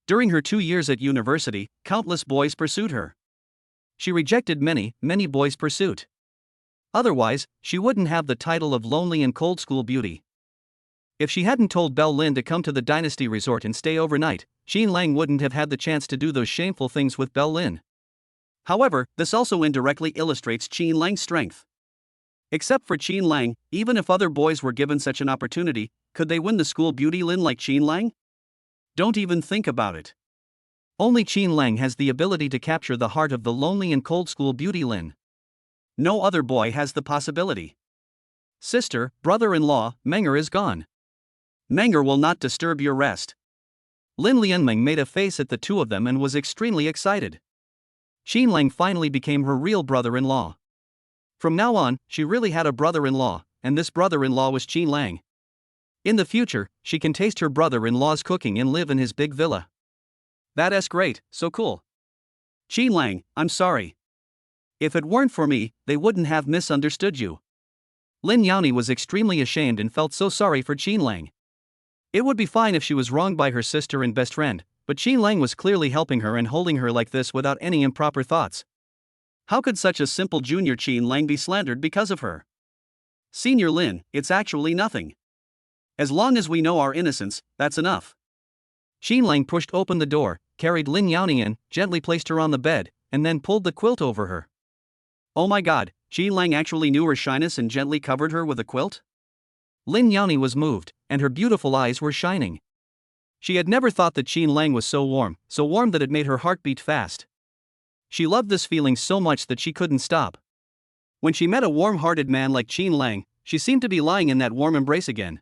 During her 2 years at university, countless boys pursued her. She rejected many boys' pursuit. Otherwise, she wouldn't have the title of lonely and cold school beauty. If she hadn't told Belle Lin to come to the Dynasty Resort and stay overnight, Qin Lang wouldn't have had the chance to do those shameful things with Belle Lin. However, this also indirectly illustrates Qin Lang's strength. Except for Qin Lang, even if other boys were given such an opportunity, could they win the school beauty Lin like Qin Lang? Don't even think about it. Only Qin Lang has the ability to capture the heart of the lonely and cold school beauty Lin. No other boy has the possibility. Sister, brother-in-law, Menger is gone. Menger will not disturb your rest. Lin Lianmeng made a face at the two of them and was extremely excited. Qin Lang finally became her real brother-in-law. From now on, she really had a brother-in-law, and this brother-in-law was Qin Lang. In the future, she can taste her brother-in-law's cooking and live in his big villa. That's great, so cool. Qin Lang, I'm sorry. If it weren't for me, they wouldn't have misunderstood you. Lin Yani was extremely ashamed and felt so sorry for Qin Lang. It would be fine if she was wronged by her sister and best friend, but Qin Lang was clearly helping her and holding her like this without any improper thoughts. How could such a simple junior Qin Lang be slandered because of her? Senior Lin, it's actually nothing. As long as we know our innocence, that's enough. Qin Lang pushed open the door, carried Lin Yani in, gently placed her on the bed, and then pulled the quilt over her. Oh my god, Qin Lang actually knew her shyness and gently covered her with a quilt? Lin Yani was moved, and her beautiful eyes were shining. She had never thought that Qin Lang was so warm that it made her heart beat fast. She loved this feeling so much that she couldn't stop. When she met a warm-hearted man like Qin Lang, she seemed to be lying in that warm embrace again.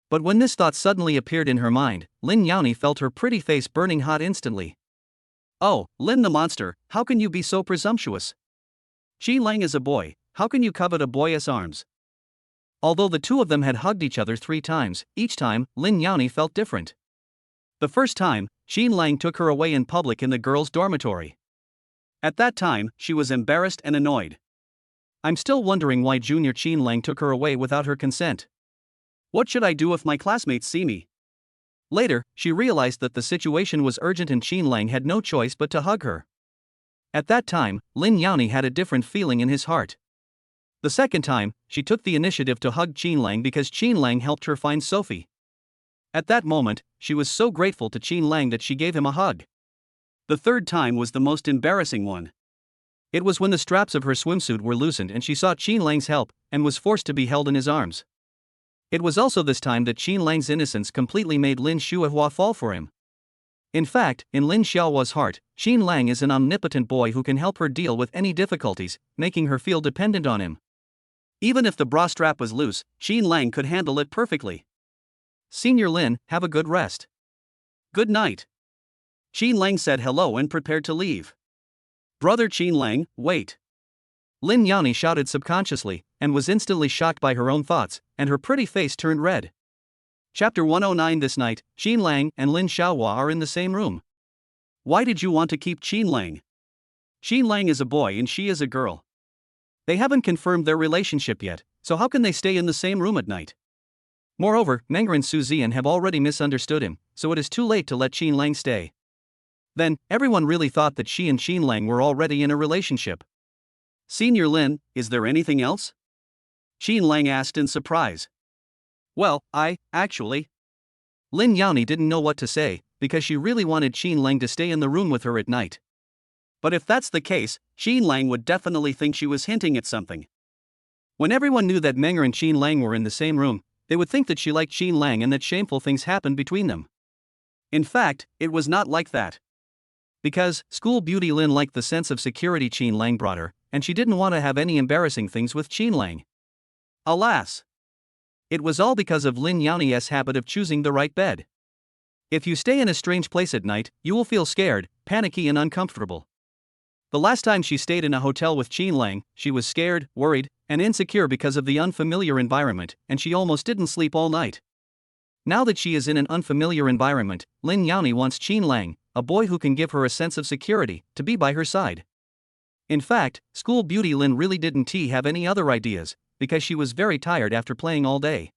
But when this thought suddenly appeared in her mind, Lin Yani felt her pretty face burning hot instantly. Oh, Lin the monster, how can you be so presumptuous? Qin Lang is a boy, how can you covet a boy's arms? Although the two of them had hugged each other 3 times, each time, Lin Yani felt different. The first time, Qin Lang took her away in public in the girls' dormitory. At that time, she was embarrassed and annoyed. I'm still wondering why junior Qin Lang took her away without her consent. What should I do if my classmates see me? Later, she realized that the situation was urgent and Qin Lang had no choice but to hug her. At that time, Lin Yani had a different feeling in his heart. The second time, she took the initiative to hug Qin Lang because Qin Lang helped her find Sophie. At that moment, she was so grateful to Qin Lang that she gave him a hug. The third time was the most embarrassing one. It was when the straps of her swimsuit were loosened and she sought Qin Lang's help and was forced to be held in his arms. It was also this time that Qin Lang's innocence completely made Lin Xiaohua fall for him. In fact, in Lin Xiaohua's heart, Qin Lang is an omnipotent boy who can help her deal with any difficulties, making her feel dependent on him. Even if the bra strap was loose, Qin Lang could handle it perfectly. Senior Lin, have a good rest. Good night. Qin Lang said hello and prepared to leave. Brother Qin Lang, wait. Lin Yani shouted subconsciously, and was instantly shocked by her own thoughts, and her pretty face turned red. Chapter 109. This night, Qin Lang and Lin Xiaohua are in the same room. Why did you want to keep Qin Lang? Qin Lang is a boy and she is a girl. They haven't confirmed their relationship yet, so how can they stay in the same room at night? Moreover, Menger and Su Zian have already misunderstood him, so it is too late to let Qin Lang stay. Then, everyone really thought that she and Qin Lang were already in a relationship. Senior Lin, is there anything else? Qin Lang asked in surprise. Well, actually. Lin Yani didn't know what to say, because she really wanted Qin Lang to stay in the room with her at night. But if that's the case, Qin Lang would definitely think she was hinting at something. When everyone knew that Menger and Qin Lang were in the same room, they would think that she liked Qin Lang and that shameful things happened between them. In fact, it was not like that. Because school beauty Lin liked the sense of security Qin Lang brought her, and she didn't want to have any embarrassing things with Qin Lang. Alas! It was all because of Lin Yani's habit of choosing the right bed. If you stay in a strange place at night, you will feel scared, panicky and uncomfortable. The last time she stayed in a hotel with Qin Lang, she was scared, worried, and insecure because of the unfamiliar environment, and she almost didn't sleep all night. Now that she is in an unfamiliar environment, Lin Yani wants Qin Lang, a boy who can give her a sense of security, to be by her side. In fact, school beauty Lin really didn't have any other ideas, because she was very tired after playing all day.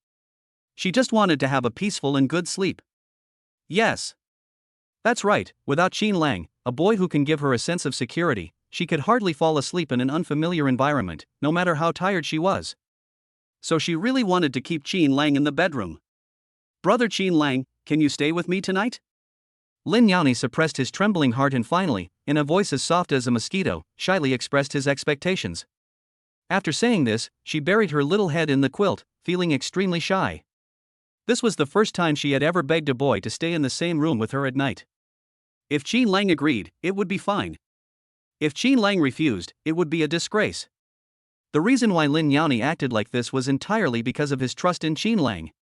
She just wanted to have a peaceful and good sleep. Yes. That's right, without Qin Lang, a boy who can give her a sense of security, she could hardly fall asleep in an unfamiliar environment, no matter how tired she was. So she really wanted to keep Qin Lang in the bedroom. Brother Qin Lang, can you stay with me tonight? Lin Yani suppressed his trembling heart and finally, in a voice as soft as a mosquito, shyly expressed his expectations. After saying this, she buried her little head in the quilt, feeling extremely shy. This was the first time she had ever begged a boy to stay in the same room with her at night. If Qin Lang agreed, it would be fine. If Qin Lang refused, it would be a disgrace. The reason why Lin Yani acted like this was entirely because of his trust in Qin Lang.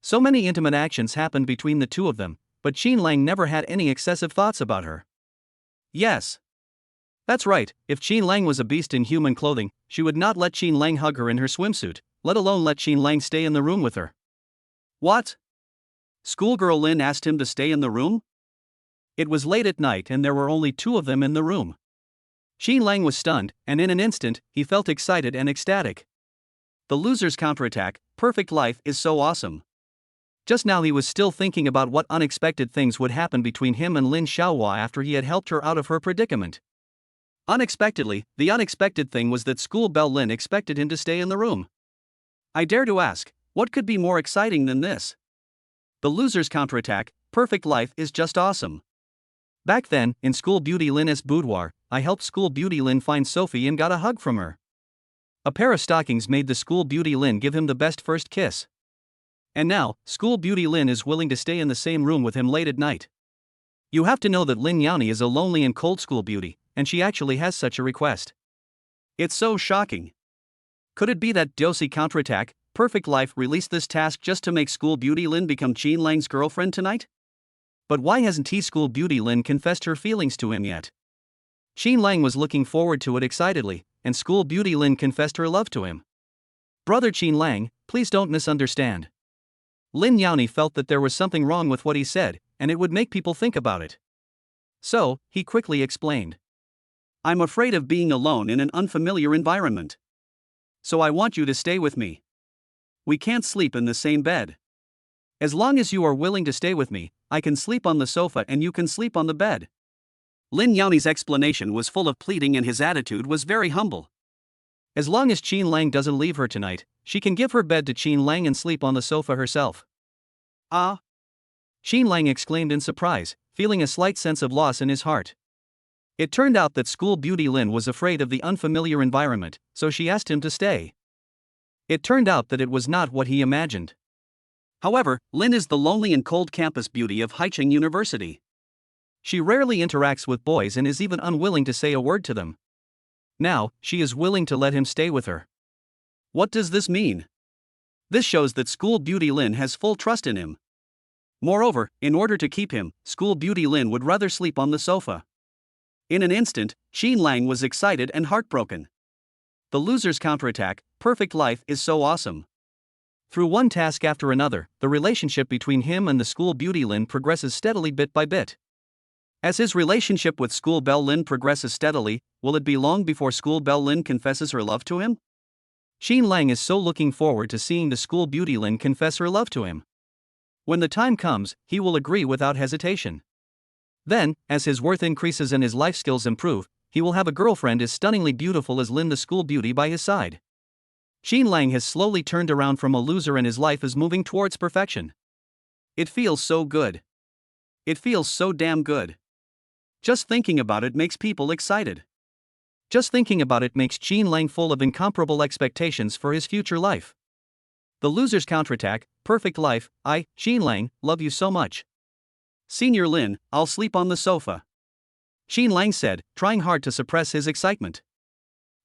So many intimate actions happened between the two of them, but Qin Lang never had any excessive thoughts about her. Yes. That's right, if Qin Lang was a beast in human clothing, she would not let Qin Lang hug her in her swimsuit, let alone let Qin Lang stay in the room with her. What? Schoolgirl Lin asked him to stay in the room? It was late at night and there were only two of them in the room. Qin Lang was stunned, and in an instant, he felt excited and ecstatic. The loser's counterattack, perfect life, is so awesome. Just now he was still thinking about what unexpected things would happen between him and Lin Xiaohua after he had helped her out of her predicament. Unexpectedly, the unexpected thing was that school belle Lin expected him to stay in the room. I dare to ask, what could be more exciting than this? The loser's counterattack, perfect life, is just awesome. Back then, in school beauty Lin's boudoir, I helped school beauty Lin find Sophie and got a hug from her. A pair of stockings made the school beauty Lin give him the best first kiss. And now, school beauty Lin is willing to stay in the same room with him late at night. You have to know that Lin Yani is a lonely and cold school beauty, and she actually has such a request. It's so shocking. Could it be that Dosi counterattack, perfect life, released this task just to make school beauty Lin become Qin Lang's girlfriend tonight? But why hasn't school beauty Lin confessed her feelings to him yet? Qin Lang was looking forward to it excitedly, and school beauty Lin confessed her love to him. Brother Qin Lang, please don't misunderstand. Lin Yani felt that there was something wrong with what he said, and it would make people think about it. So, he quickly explained. I'm afraid of being alone in an unfamiliar environment. So I want you to stay with me. We can't sleep in the same bed. As long as you are willing to stay with me, I can sleep on the sofa and you can sleep on the bed. Lin Yani's explanation was full of pleading and his attitude was very humble. As long as Qin Lang doesn't leave her tonight, she can give her bed to Qin Lang and sleep on the sofa herself. Ah! Qin Lang exclaimed in surprise, feeling a slight sense of loss in his heart. It turned out that school beauty Lin was afraid of the unfamiliar environment, so she asked him to stay. It turned out that it was not what he imagined. However, Lin is the lonely and cold campus beauty of Haicheng University. She rarely interacts with boys and is even unwilling to say a word to them. Now, she is willing to let him stay with her. What does this mean? This shows that school beauty Lin has full trust in him. Moreover, in order to keep him, school beauty Lin would rather sleep on the sofa. In an instant, Qin Lang was excited and heartbroken. The loser's counterattack, perfect life, is so awesome. Through one task after another, the relationship between him and the school beauty Lin progresses steadily bit by bit. As his relationship with school belle Lin progresses steadily, will it be long before school belle Lin confesses her love to him? Qin Lang is so looking forward to seeing the school beauty Lin confess her love to him. When the time comes, he will agree without hesitation. Then, as his worth increases and his life skills improve, he will have a girlfriend as stunningly beautiful as Lin the school beauty by his side. Qin Lang has slowly turned around from a loser and his life is moving towards perfection. It feels so good. It feels so damn good. Just thinking about it makes people excited. Just thinking about it makes Qin Lang full of incomparable expectations for his future life. The loser's counterattack, perfect life, I, Qin Lang, love you so much. Senior Lin, I'll sleep on the sofa. Qin Lang said, trying hard to suppress his excitement.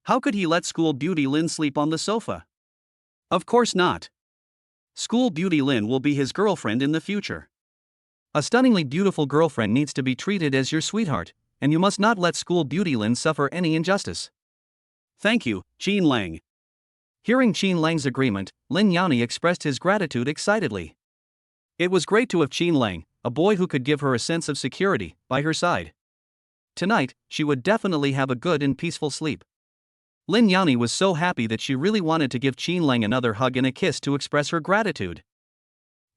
How could he let school beauty Lin sleep on the sofa? Of course not. School beauty Lin will be his girlfriend in the future. A stunningly beautiful girlfriend needs to be treated as your sweetheart, and you must not let school beauty Lin suffer any injustice. Thank you, Qin Lang. Hearing Qin Lang's agreement, Lin Yani expressed his gratitude excitedly. It was great to have Qin Lang, a boy who could give her a sense of security, by her side. Tonight, she would definitely have a good and peaceful sleep. Lin Yani was so happy that she really wanted to give Qin Lang another hug and a kiss to express her gratitude.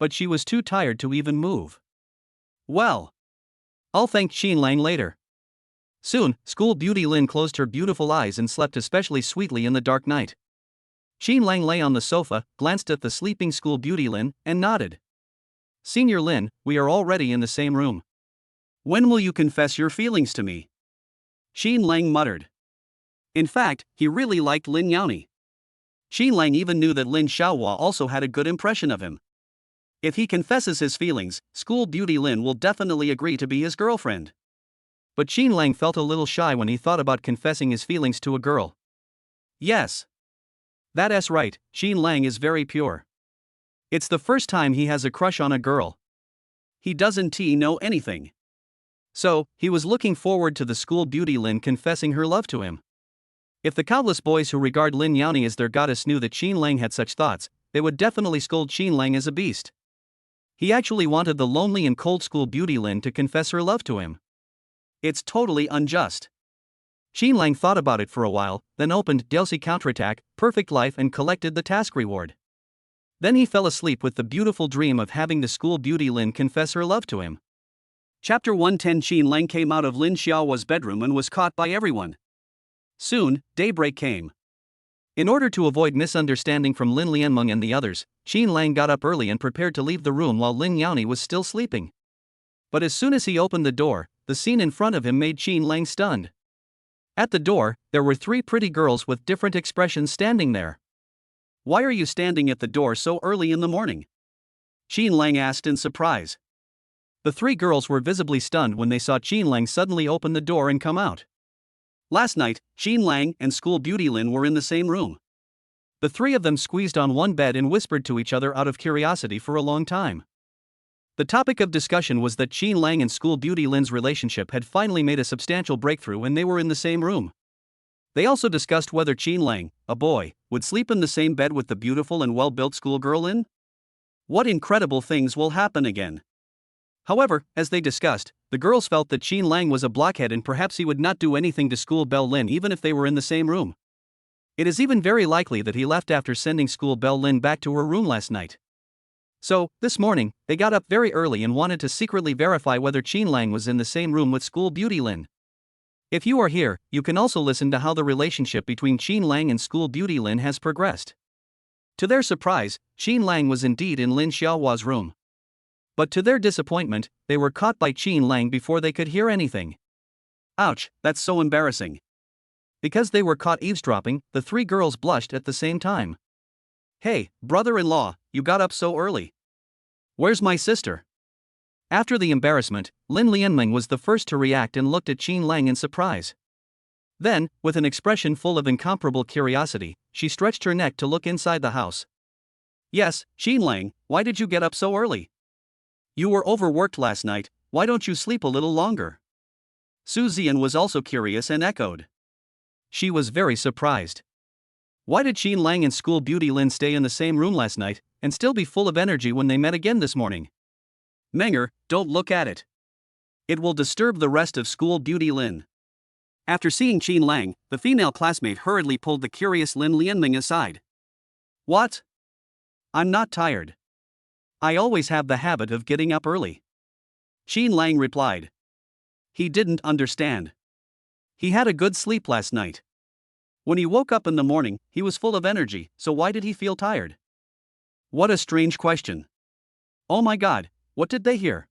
But she was too tired to even move. Well, I'll thank Qin Lang later. Soon, school beauty Lin closed her beautiful eyes and slept especially sweetly in the dark night. Qin Lang lay on the sofa, glanced at the sleeping school beauty Lin, and nodded. Senior Lin, we are already in the same room. When will you confess your feelings to me? Qin Lang muttered. In fact, he really liked Lin Yani. Qin Lang even knew that Lin Xiaohua also had a good impression of him. If he confesses his feelings, school beauty Lin will definitely agree to be his girlfriend. But Qin Lang felt a little shy when he thought about confessing his feelings to a girl. Yes. That's right, Qin Lang is very pure. It's the first time he has a crush on a girl. He doesn't know anything. So, he was looking forward to the school beauty Lin confessing her love to him. If the countless boys who regard Lin Yani as their goddess knew that Qin Lang had such thoughts, they would definitely scold Qin Lang as a beast. He actually wanted the lonely and cold school beauty Lin to confess her love to him. It's totally unjust. Qin Lang thought about it for a while, then opened Delcy Counterattack, Perfect Life and collected the task reward. Then he fell asleep with the beautiful dream of having the school beauty Lin confess her love to him. Chapter 110. Qin Lang came out of Lin Xiaohua's bedroom and was caught by everyone. Soon, daybreak came. In order to avoid misunderstanding from Lin Lianmeng and the others, Qin Lang got up early and prepared to leave the room while Lin Yani was still sleeping. But as soon as he opened the door, the scene in front of him made Qin Lang stunned. At the door, there were 3 pretty girls with different expressions standing there. Why are you standing at the door so early in the morning? Qin Lang asked in surprise. The 3 girls were visibly stunned when they saw Qin Lang suddenly open the door and come out. Last night, Qin Lang and school beauty Lin were in the same room. The 3 of them squeezed on one bed and whispered to each other out of curiosity for a long time. The topic of discussion was that Qin Lang and school beauty Lin's relationship had finally made a substantial breakthrough and they were in the same room. They also discussed whether Qin Lang, a boy, would sleep in the same bed with the beautiful and well-built schoolgirl Lin. What incredible things will happen again? However, as they discussed, the girls felt that Qin Lang was a blockhead and perhaps he would not do anything to school belle Lin even if they were in the same room. It is even very likely that he left after sending school belle Lin back to her room last night. So, this morning, they got up very early and wanted to secretly verify whether Qin Lang was in the same room with school beauty Lin. If you are here, you can also listen to how the relationship between Qin Lang and school beauty Lin has progressed. To their surprise, Qin Lang was indeed in Lin Xiaohua's room. But to their disappointment, they were caught by Qin Lang before they could hear anything. Ouch, that's so embarrassing. Because they were caught eavesdropping, the three girls blushed at the same time. Hey, brother-in-law, you got up so early. Where's my sister? After the embarrassment, Lin Yani was the first to react and looked at Qin Lang in surprise. Then, with an expression full of incomparable curiosity, she stretched her neck to look inside the house. Yes, Qin Lang, why did you get up so early? You were overworked last night, why don't you sleep a little longer? Su Zian was also curious and echoed. She was very surprised. Why did Qin Lang and school beauty Lin stay in the same room last night, and still be full of energy when they met again this morning? Menger, don't look at it. It will disturb the rest of school beauty Lin. After seeing Qin Lang, the female classmate hurriedly pulled the curious Lin Lianming aside. What? I'm not tired. I always have the habit of getting up early. Qin Lang replied. He didn't understand. He had a good sleep last night. When he woke up in the morning, he was full of energy, so why did he feel tired? What a strange question. Oh my god, what did they hear?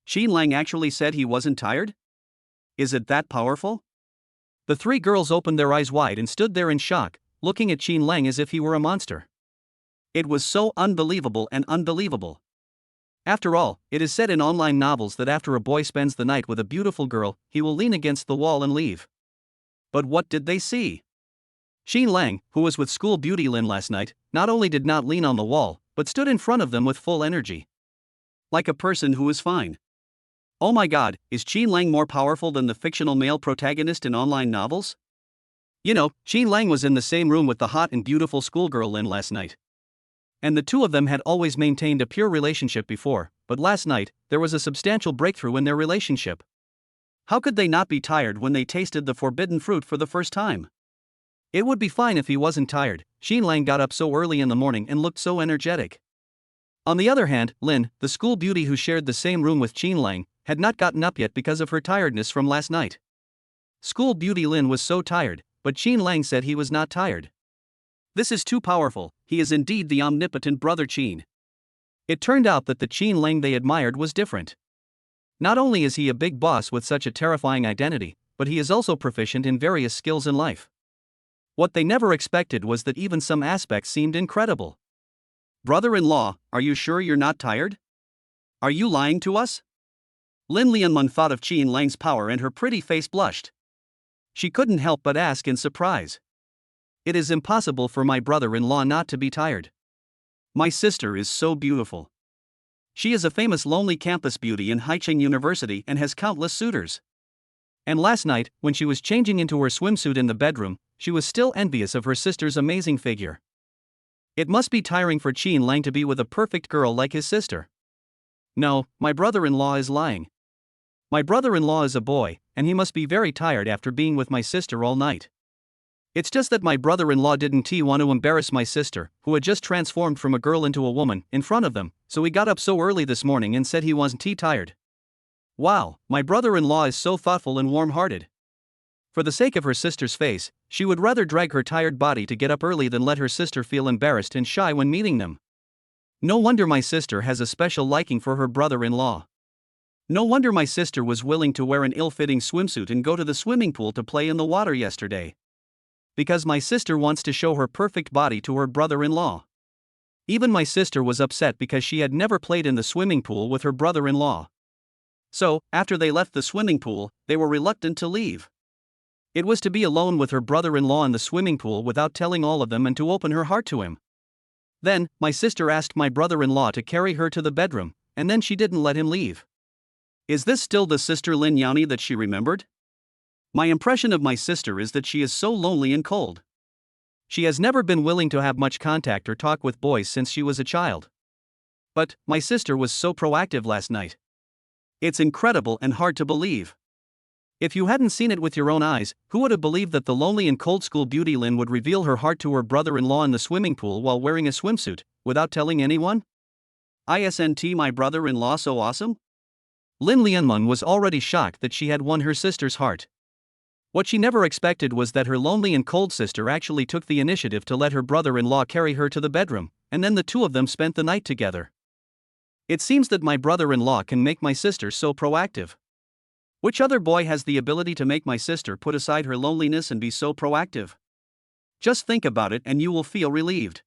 Qin Lang actually said he wasn't tired? Is it that powerful? The three girls opened their eyes wide and stood there in shock, looking at Qin Lang as if he were a monster. It was so unbelievable and unbelievable. After all, it is said in online novels that after a boy spends the night with a beautiful girl, he will lean against the wall and leave. But what did they see? Qin Lang, who was with school beauty Lin last night, not only did not lean on the wall, but stood in front of them with full energy. Like a person who is fine. Oh my god, is Qin Lang more powerful than the fictional male protagonist in online novels? You know, Qin Lang was in the same room with the hot and beautiful schoolgirl Lin last night. And the two of them had always maintained a pure relationship before, but last night, there was a substantial breakthrough in their relationship. How could they not be tired when they tasted the forbidden fruit for the first time? It would be fine if he wasn't tired. Qin Lang got up so early in the morning and looked so energetic. On the other hand, Lin, the school beauty who shared the same room with Qin Lang, had not gotten up yet because of her tiredness from last night. School beauty Lin was so tired, but Qin Lang said he was not tired. This is too powerful, he is indeed the omnipotent brother Qin. It turned out that the Qin Lang they admired was different. Not only is he a big boss with such a terrifying identity, but he is also proficient in various skills in life. What they never expected was that even some aspects seemed incredible. Brother-in-law, are you sure you're not tired? Are you lying to us? Lin Lianmun thought of Qin Lang's power and her pretty face blushed. She couldn't help but ask in surprise. It is impossible for my brother-in-law not to be tired. My sister is so beautiful. She is a famous lonely campus beauty in Haicheng University and has countless suitors. And last night, when she was changing into her swimsuit in the bedroom, she was still envious of her sister's amazing figure. It must be tiring for Qin Lang to be with a perfect girl like his sister. No, my brother-in-law is lying. My brother-in-law is a boy, and he must be very tired after being with my sister all night. It's just that my brother-in-law didn't want to embarrass my sister, who had just transformed from a girl into a woman, in front of them, so he got up so early this morning and said he wasn't tired. Wow, my brother-in-law is so thoughtful and warm-hearted. For the sake of her sister's face, she would rather drag her tired body to get up early than let her sister feel embarrassed and shy when meeting them. No wonder my sister has a special liking for her brother-in-law. No wonder my sister was willing to wear an ill-fitting swimsuit and go to the swimming pool to play in the water yesterday. Because my sister wants to show her perfect body to her brother-in-law. Even my sister was upset because she had never played in the swimming pool with her brother-in-law. So, after they left the swimming pool, they were reluctant to leave. It was to be alone with her brother-in-law in the swimming pool without telling all of them and to open her heart to him. Then, my sister asked my brother-in-law to carry her to the bedroom, and then she didn't let him leave. Is this still the sister Lin Yani that she remembered? My impression of my sister is that she is so lonely and cold. She has never been willing to have much contact or talk with boys since she was a child. But, my sister was so proactive last night. It's incredible and hard to believe. If you hadn't seen it with your own eyes, who would have believed that the lonely and cold school beauty Lin would reveal her heart to her brother-in-law in the swimming pool while wearing a swimsuit, without telling anyone? Isn't my brother-in-law so awesome? Lin Lianmun was already shocked that she had won her sister's heart. What she never expected was that her lonely and cold sister actually took the initiative to let her brother-in-law carry her to the bedroom, and then the two of them spent the night together. It seems that my brother-in-law can make my sister so proactive. Which other boy has the ability to make my sister put aside her loneliness and be so proactive? Just think about it and you will feel relieved.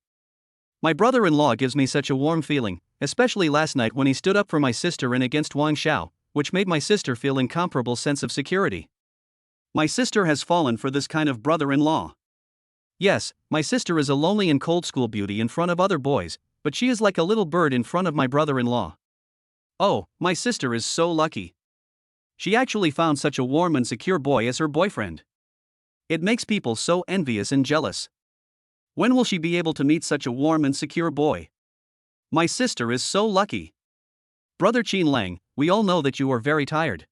My brother-in-law gives me such a warm feeling, especially last night when he stood up for my sister and against Wang Xiao, which made my sister feel incomparable sense of security. My sister has fallen for this kind of brother-in-law. Yes, my sister is a lonely and cold school beauty in front of other boys, but she is like a little bird in front of my brother-in-law. Oh, my sister is so lucky. She actually found such a warm and secure boy as her boyfriend. It makes people so envious and jealous. When will she be able to meet such a warm and secure boy? My sister is so lucky. Brother Qin Lang, we all know that you are very tired.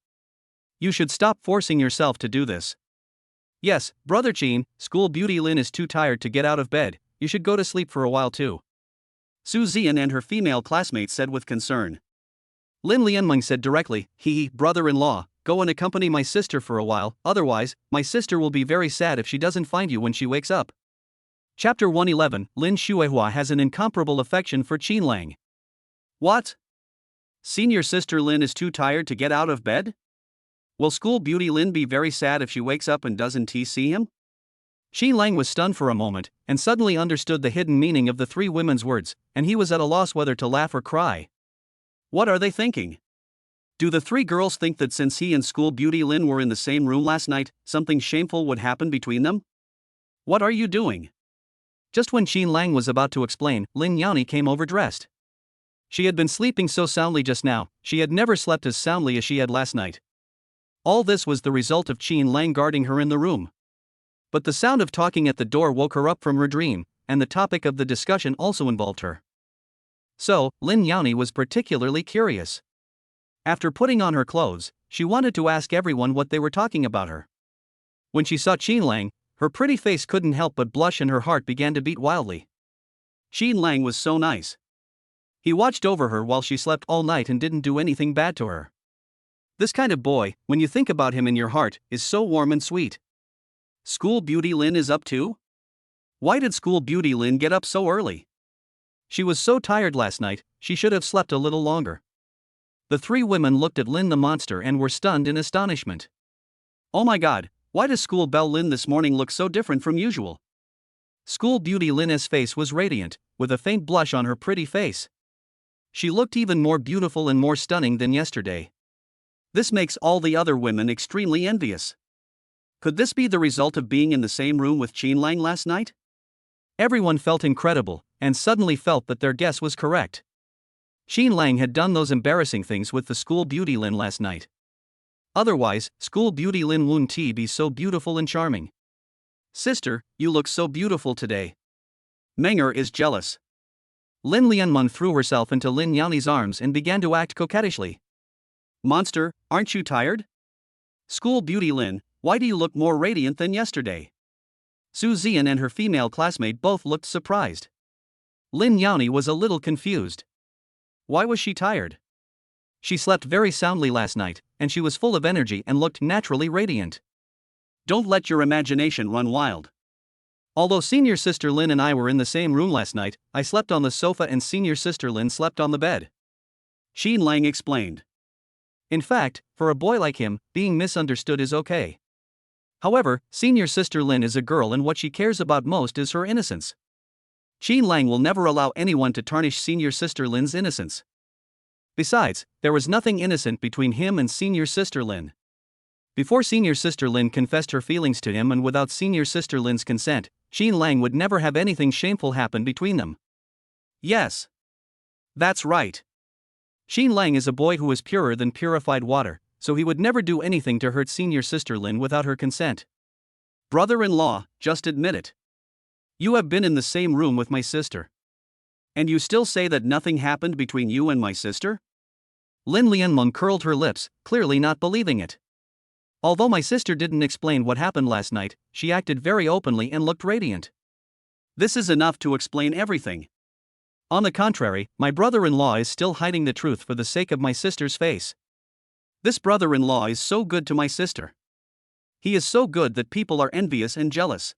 You should stop forcing yourself to do this. Yes, Brother Qin, school beauty Lin is too tired to get out of bed, you should go to sleep for a while too. Su Zian and her female classmates said with concern. Lin Lianmeng said directly, brother-in-law, go and accompany my sister for a while, otherwise, my sister will be very sad if she doesn't find you when she wakes up. Chapter 111, Lin Shuihua has an incomparable affection for Qin Lang. What? Senior sister Lin is too tired to get out of bed? Will school beauty Lin be very sad if she wakes up and doesn't see him? Qin Lang was stunned for a moment, and suddenly understood the hidden meaning of the three women's words, and he was at a loss whether to laugh or cry. What are they thinking? Do the three girls think that since he and school beauty Lin were in the same room last night, something shameful would happen between them? What are you doing? Just when Qin Lang was about to explain, Lin Yani came overdressed. She had been sleeping so soundly just now, she had never slept as soundly as she had last night. All this was the result of Qin Lang guarding her in the room. But the sound of talking at the door woke her up from her dream, and the topic of the discussion also involved her. So, Lin Yani was particularly curious. After putting on her clothes, she wanted to ask everyone what they were talking about her. When she saw Qin Lang, her pretty face couldn't help but blush and her heart began to beat wildly. Qin Lang was so nice. He watched over her while she slept all night and didn't do anything bad to her. This kind of boy, when you think about him in your heart, is so warm and sweet. School beauty Lin is up too? Why did school beauty Lin get up so early? She was so tired last night, she should have slept a little longer. The three women looked at Lin the monster and were stunned in astonishment. Oh my god, why does school belle Lin this morning look so different from usual? School beauty Lin's face was radiant, with a faint blush on her pretty face. She looked even more beautiful and more stunning than yesterday. This makes all the other women extremely envious. Could this be the result of being in the same room with Qin Lang last night? Everyone felt incredible, and suddenly felt that their guess was correct. Qin Lang had done those embarrassing things with the school beauty Lin last night. Otherwise, school beauty Lin wouldn't be so beautiful and charming. Sister, you look so beautiful today. Menger is jealous. Lin Lianmeng threw herself into Lin Yani's arms and began to act coquettishly. Monster, aren't you tired? School beauty Lin, why do you look more radiant than yesterday? Su Zian and her female classmate both looked surprised. Lin Yani was a little confused. Why was she tired? She slept very soundly last night, and she was full of energy and looked naturally radiant. Don't let your imagination run wild. Although senior sister Lin and I were in the same room last night, I slept on the sofa and senior sister Lin slept on the bed. Qin Lang explained. In fact, for a boy like him, being misunderstood is okay. However, senior sister Lin is a girl and what she cares about most is her innocence. Qin Lang will never allow anyone to tarnish senior sister Lin's innocence. Besides, there was nothing innocent between him and senior sister Lin. Before senior sister Lin confessed her feelings to him and without senior sister Lin's consent, Qin Lang would never have anything shameful happen between them. Yes. That's right. Qin Lang is a boy who is purer than purified water, so he would never do anything to hurt senior sister Lin without her consent. Brother-in-law, just admit it. You have been in the same room with my sister. And you still say that nothing happened between you and my sister? Lin Lianmeng curled her lips, clearly not believing it. Although my sister didn't explain what happened last night, she acted very openly and looked radiant. This is enough to explain everything. On the contrary, my brother-in-law is still hiding the truth for the sake of my sister's face. This brother-in-law is so good to my sister. He is so good that people are envious and jealous.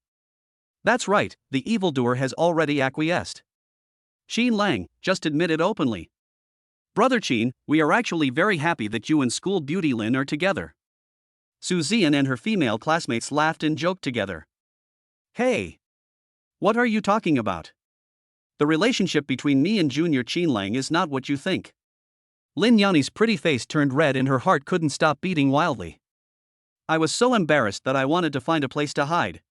That's right, the evildoer has already acquiesced. Qin Lang just admitted openly. Brother Qin, we are actually very happy that you and school beauty Lin are together. Su Zian and her female classmates laughed and joked together. Hey! What are you talking about? The relationship between me and Junior Qin Lang is not what you think. Lin Yani's pretty face turned red and her heart couldn't stop beating wildly. I was so embarrassed that I wanted to find a place to hide.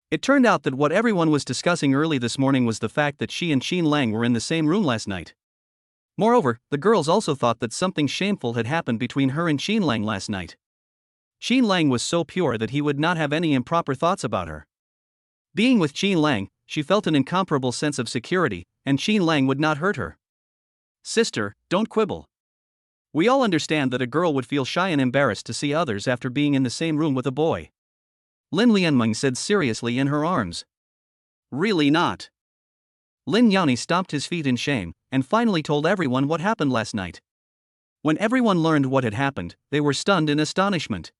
It turned out that what everyone was discussing early this morning was the fact that she and Qin Lang were in the same room last night. Moreover, the girls also thought that something shameful had happened between her and Qin Lang last night. Qin Lang was so pure that he would not have any improper thoughts about her. Being with Qin Lang, she felt an incomparable sense of security, and Qin Lang would not hurt her. Sister, don't quibble. We all understand that a girl would feel shy and embarrassed to see others after being in the same room with a boy. Lin Yani said seriously in her arms. Really not. Lin Yani stomped his feet in shame, and finally told everyone what happened last night. When everyone learned what had happened, they were stunned in astonishment.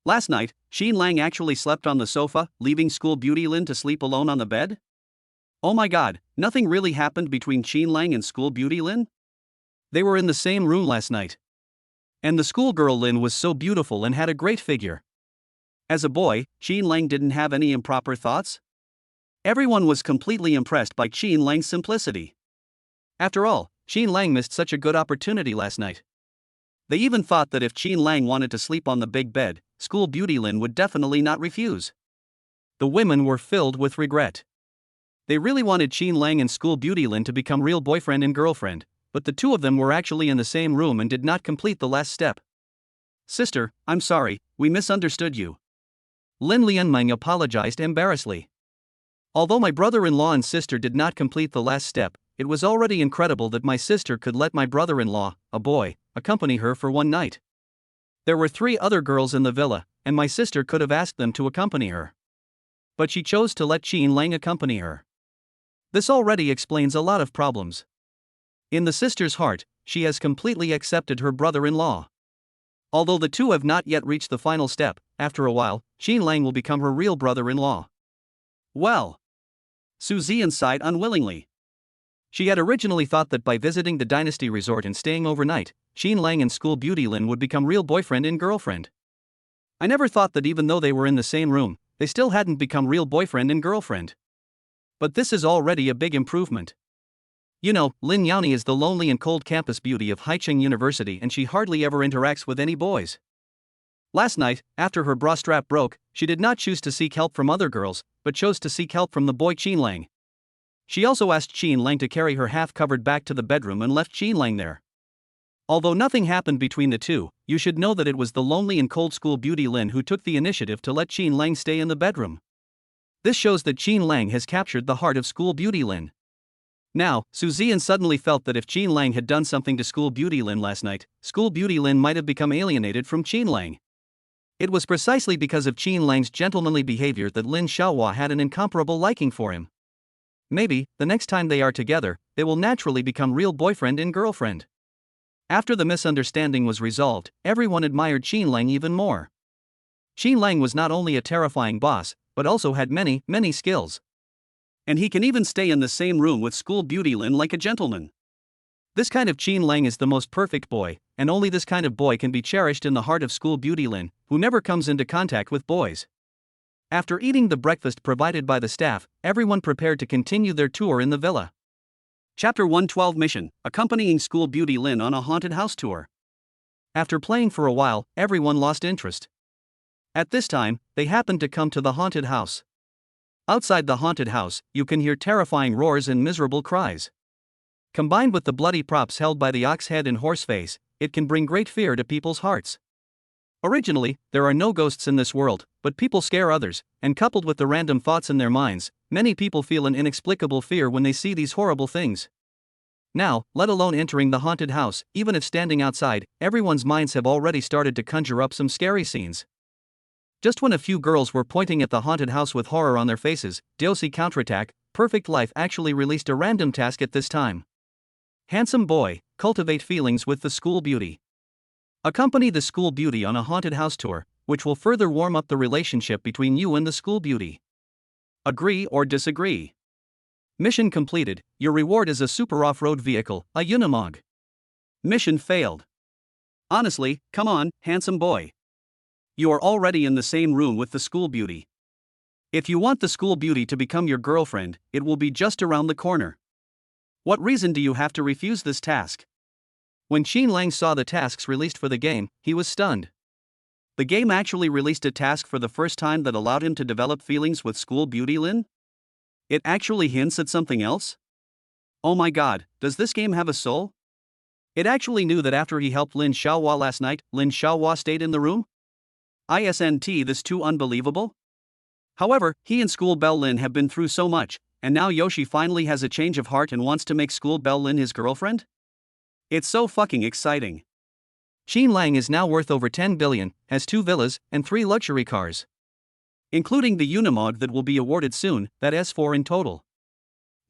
Last night, Qin Lang actually slept on the sofa, leaving school beauty Lin to sleep alone on the bed? Oh my god, nothing really happened between Qin Lang and school beauty Lin? They were in the same room last night. And the schoolgirl Lin was so beautiful and had a great figure. As a boy, Qin Lang didn't have any improper thoughts? Everyone was completely impressed by Qin Lang's simplicity. After all, Qin Lang missed such a good opportunity last night. They even thought that if Qin Lang wanted to sleep on the big bed, school beauty Lin would definitely not refuse. The women were filled with regret. They really wanted Qin Lang and school beauty Lin to become real boyfriend and girlfriend, but the two of them were actually in the same room and did not complete the last step. Sister, I'm sorry, we misunderstood you. Lin Lianmeng apologized embarrassedly. Although my brother-in-law and sister did not complete the last step, it was already incredible that my sister could let my brother-in-law, a boy, accompany her for one night. There were 3 other girls in the villa, and my sister could have asked them to accompany her. But she chose to let Qin Lang accompany her. This already explains a lot of problems. In the sister's heart, she has completely accepted her brother-in-law. Although the two have not yet reached the final step, after a while, Qin Lang will become her real brother-in-law. Well. Su Zian sighed unwillingly. She had originally thought that by visiting the Dynasty Resort and staying overnight, Qin Lang and school beauty Lin would become real boyfriend and girlfriend. I never thought that even though they were in the same room, they still hadn't become real boyfriend and girlfriend. But this is already a big improvement. You know, Lin Yani is the lonely and cold campus beauty of Haicheng University and she hardly ever interacts with any boys. Last night, after her bra strap broke, she did not choose to seek help from other girls, but chose to seek help from the boy Qin Lang. She also asked Qin Lang to carry her half-covered back to the bedroom and left Qin Lang there. Although nothing happened between the two, you should know that it was the lonely and cold school beauty Lin who took the initiative to let Qin Lang stay in the bedroom. This shows that Qin Lang has captured the heart of school beauty Lin. Now, Su Zian suddenly felt that if Qin Lang had done something to school beauty Lin last night, school beauty Lin might have become alienated from Qin Lang. It was precisely because of Qin Lang's gentlemanly behavior that Lin Xiaohua had an incomparable liking for him. Maybe, the next time they are together, they will naturally become real boyfriend and girlfriend. After the misunderstanding was resolved, everyone admired Qin Lang even more. Qin Lang was not only a terrifying boss, but also had many, many skills. And he can even stay in the same room with school beauty Lin like a gentleman. This kind of Qin Lang is the most perfect boy, and only this kind of boy can be cherished in the heart of school beauty Lin, who never comes into contact with boys. After eating the breakfast provided by the staff, everyone prepared to continue their tour in the villa. Chapter 112 Mission, accompanying school beauty Lin on a haunted house tour. After playing for a while, everyone lost interest. At this time, they happened to come to the haunted house. Outside the haunted house, you can hear terrifying roars and miserable cries. Combined with the bloody props held by the ox head and horse face, it can bring great fear to people's hearts. Originally, there are no ghosts in this world, but people scare others, and coupled with the random thoughts in their minds, many people feel an inexplicable fear when they see these horrible things. Now, let alone entering the haunted house, even if standing outside, everyone's minds have already started to conjure up some scary scenes. Just when a few girls were pointing at the haunted house with horror on their faces, Dosi Counterattack, Perfect Life actually released a random task at this time. Handsome boy, cultivate feelings with the school beauty. Accompany the school beauty on a haunted house tour, which will further warm up the relationship between you and the school beauty. Agree or disagree? Mission completed, your reward is a super off-road vehicle, a Unimog. Mission failed. Honestly, come on, handsome boy. You are already in the same room with the school beauty. If you want the school beauty to become your girlfriend, it will be just around the corner. What reason do you have to refuse this task? When Qin Lang saw the tasks released for the game, he was stunned. The game actually released a task for the first time that allowed him to develop feelings with school beauty Lin? It actually hints at something else? Oh my god, does this game have a soul? It actually knew that after he helped Lin Xiaohua last night, Lin Xiaohua stayed in the room? Isn't this too unbelievable? However, he and School Belle Lin have been through so much, and now Yoshi finally has a change of heart and wants to make School Belle Lin his girlfriend? It's so fucking exciting. Qin Lang is now worth over 10 billion, has 2 villas, and 3 luxury cars. Including the Unimog that will be awarded soon, that is 4 in total.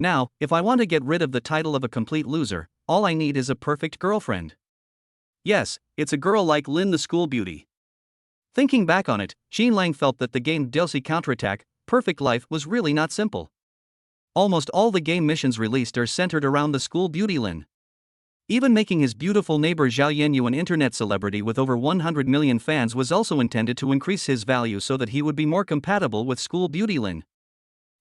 Now, if I want to get rid of the title of a complete loser, all I need is a perfect girlfriend. Yes, it's a girl like Lin the school beauty. Thinking back on it, Qin Lang felt that the game DLC Counterattack, Perfect Life was really not simple. Almost all the game missions released are centered around the school beauty Lin. Even making his beautiful neighbor Zhao Yanyu an internet celebrity with over 100 million fans was also intended to increase his value so that he would be more compatible with school beauty Lin.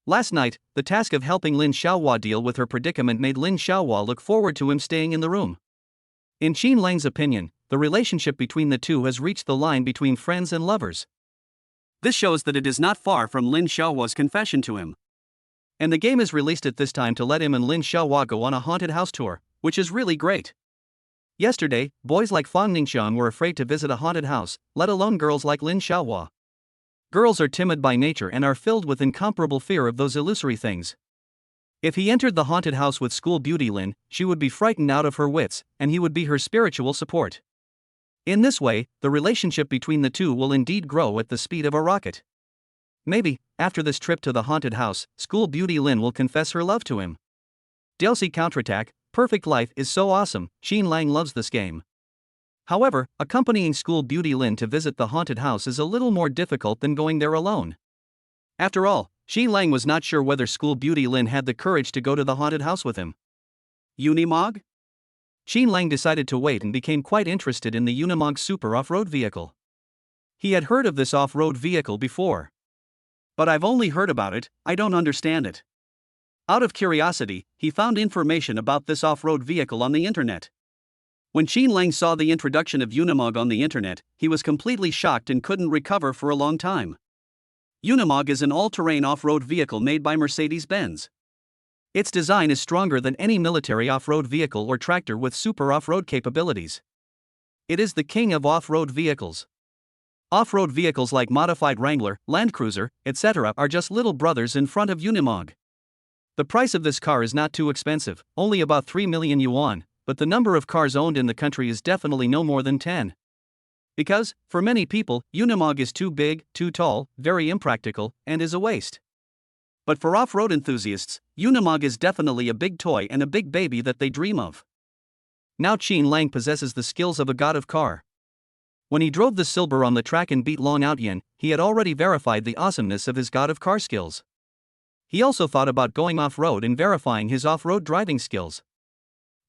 Last night, the task of helping Lin Xiaohua deal with her predicament made Lin Xiaohua look forward to him staying in the room. In Qin Lang's opinion, the relationship between the two has reached the line between friends and lovers. This shows that it is not far from Lin Xiaohua's confession to him. And the game is released at this time to let him and Lin Xiaohua go on a haunted house tour, which is really great. Yesterday, boys like Fang Ningxiang were afraid to visit a haunted house, let alone girls like Lin Xiaohua. Girls are timid by nature and are filled with incomparable fear of those illusory things. If he entered the haunted house with school beauty Lin, she would be frightened out of her wits, and he would be her spiritual support. In this way, the relationship between the two will indeed grow at the speed of a rocket. Maybe, after this trip to the haunted house, school beauty Lin will confess her love to him. DLC Counterattack, Perfect Life is so awesome, Qin Lang loves this game. However, accompanying school beauty Lin to visit the haunted house is a little more difficult than going there alone. After all, Qin Lang was not sure whether school beauty Lin had the courage to go to the haunted house with him. Unimog? Qin Lang decided to wait and became quite interested in the Unimog super off-road vehicle. He had heard of this off-road vehicle before. But I've only heard about it, I don't understand it. Out of curiosity, he found information about this off-road vehicle on the internet. When Qin Lang saw the introduction of Unimog on the internet, he was completely shocked and couldn't recover for a long time. Unimog is an all-terrain off-road vehicle made by Mercedes-Benz. Its design is stronger than any military off-road vehicle or tractor with super off-road capabilities. It is the king of off-road vehicles. Off-road vehicles like modified Wrangler, Land Cruiser, etc. are just little brothers in front of Unimog. The price of this car is not too expensive, only about 3 million yuan, but the number of cars owned in the country is definitely no more than 10. Because, for many people, Unimog is too big, too tall, very impractical, and is a waste. But for off-road enthusiasts, Unimog is definitely a big toy and a big baby that they dream of. Now Qin Lang possesses the skills of a god of car. When he drove the Silber on the track and beat Long Outyen, he had already verified the awesomeness of his god of car skills. He also thought about going off-road and verifying his off-road driving skills.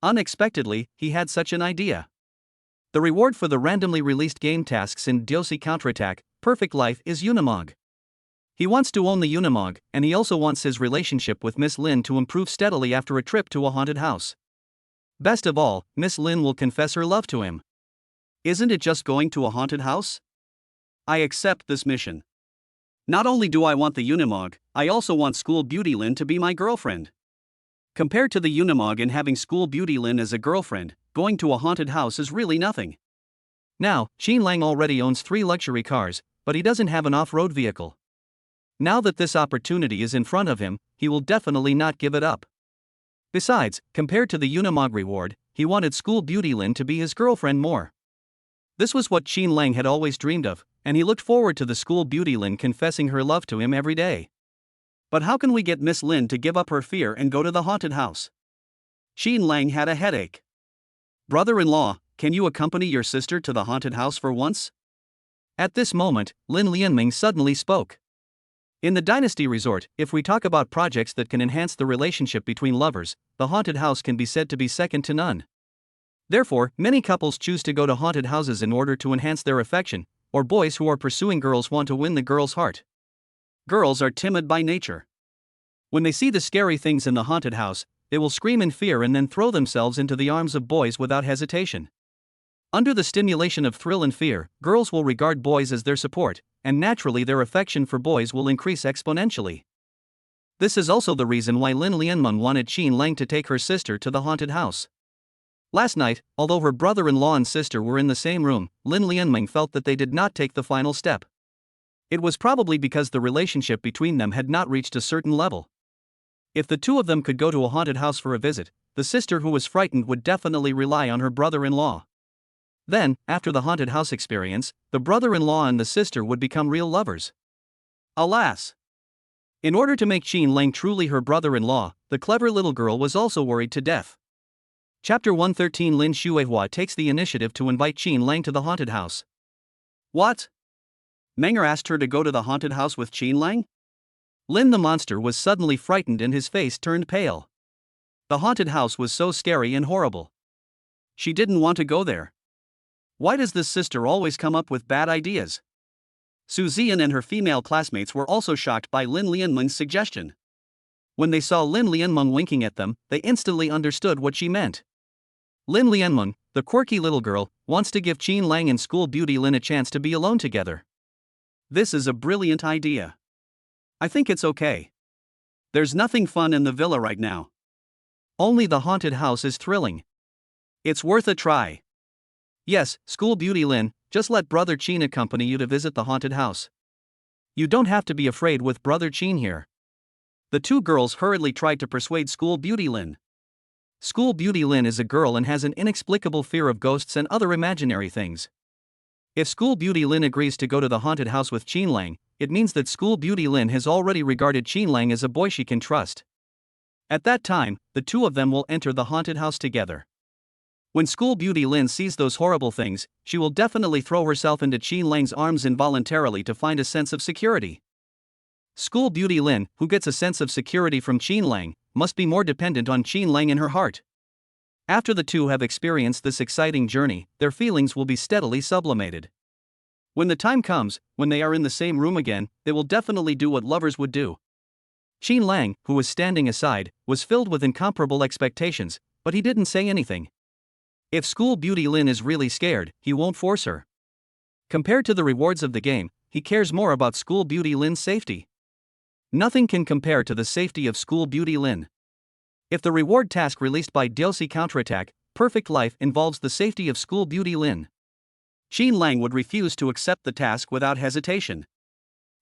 Unexpectedly, he had such an idea. The reward for the randomly released game tasks in DLC Counterattack, Perfect Life is Unimog. He wants to own the Unimog, and he also wants his relationship with Miss Lin to improve steadily after a trip to a haunted house. Best of all, Miss Lin will confess her love to him. Isn't it just going to a haunted house? I accept this mission. Not only do I want the Unimog, I also want School Beauty Lin to be my girlfriend. Compared to the Unimog and having School Beauty Lin as a girlfriend, going to a haunted house is really nothing. Now, Qin Lang already owns 3 luxury cars, but he doesn't have an off-road vehicle. Now that this opportunity is in front of him, he will definitely not give it up. Besides, compared to the Unimog reward, he wanted School Beauty Lin to be his girlfriend more. This was what Qin Lang had always dreamed of, and he looked forward to the School Beauty Lin confessing her love to him every day. But how can we get Miss Lin to give up her fear and go to the haunted house? Qin Lang had a headache. Brother-in-law, can you accompany your sister to the haunted house for once? At this moment, Lin Lianming suddenly spoke. In the Dynasty Resort, if we talk about projects that can enhance the relationship between lovers, the haunted house can be said to be second to none. Therefore, many couples choose to go to haunted houses in order to enhance their affection, or boys who are pursuing girls want to win the girl's heart. Girls are timid by nature. When they see the scary things in the haunted house, they will scream in fear and then throw themselves into the arms of boys without hesitation. Under the stimulation of thrill and fear, girls will regard boys as their support, and naturally their affection for boys will increase exponentially. This is also the reason why Lin Lianmeng wanted Qin Lang to take her sister to the haunted house. Last night, although her brother-in-law and sister were in the same room, Lin Lianmeng felt that they did not take the final step. It was probably because the relationship between them had not reached a certain level. If the two of them could go to a haunted house for a visit, the sister who was frightened would definitely rely on her brother-in-law. Then, after the haunted house experience, the brother-in-law and the sister would become real lovers. Alas! In order to make Qin Lang truly her brother-in-law, the clever little girl was also worried to death. Chapter 113 Lin Xuehua takes the initiative to invite Qin Lang to the haunted house. What? Menger asked her to go to the haunted house with Qin Lang? Lin the monster was suddenly frightened and his face turned pale. The haunted house was so scary and horrible. She didn't want to go there. Why does this sister always come up with bad ideas? Su Ziyan and her female classmates were also shocked by Lin Lianmeng's suggestion. When they saw Lin Lianmeng winking at them, they instantly understood what she meant. Lin Lianmeng, the quirky little girl, wants to give Qin Lang and school beauty Lin a chance to be alone together. This is a brilliant idea. I think it's okay. There's nothing fun in the villa right now. Only the haunted house is thrilling. It's worth a try. Yes, school beauty Lin, just let brother Qin accompany you to visit the haunted house. You don't have to be afraid with brother Qin here. The two girls hurriedly tried to persuade school beauty Lin. School beauty Lin is a girl and has an inexplicable fear of ghosts and other imaginary things. If school beauty Lin agrees to go to the haunted house with Qin Lang, it means that school beauty Lin has already regarded Qin Lang as a boy she can trust. At that time, the two of them will enter the haunted house together. When school beauty Lin sees those horrible things, she will definitely throw herself into Qin Lang's arms involuntarily to find a sense of security. School beauty Lin, who gets a sense of security from Qin Lang, must be more dependent on Qin Lang in her heart. After the two have experienced this exciting journey, their feelings will be steadily sublimated. When the time comes, when they are in the same room again, they will definitely do what lovers would do. Qin Lang, who was standing aside, was filled with incomparable expectations, but he didn't say anything. If school beauty Lin is really scared, he won't force her. Compared to the rewards of the game, he cares more about school beauty Lin's safety. Nothing can compare to the safety of school beauty Lin. If the reward task released by DLC Counterattack, Perfect Life, involves the safety of school beauty Lin, Qin Lang would refuse to accept the task without hesitation.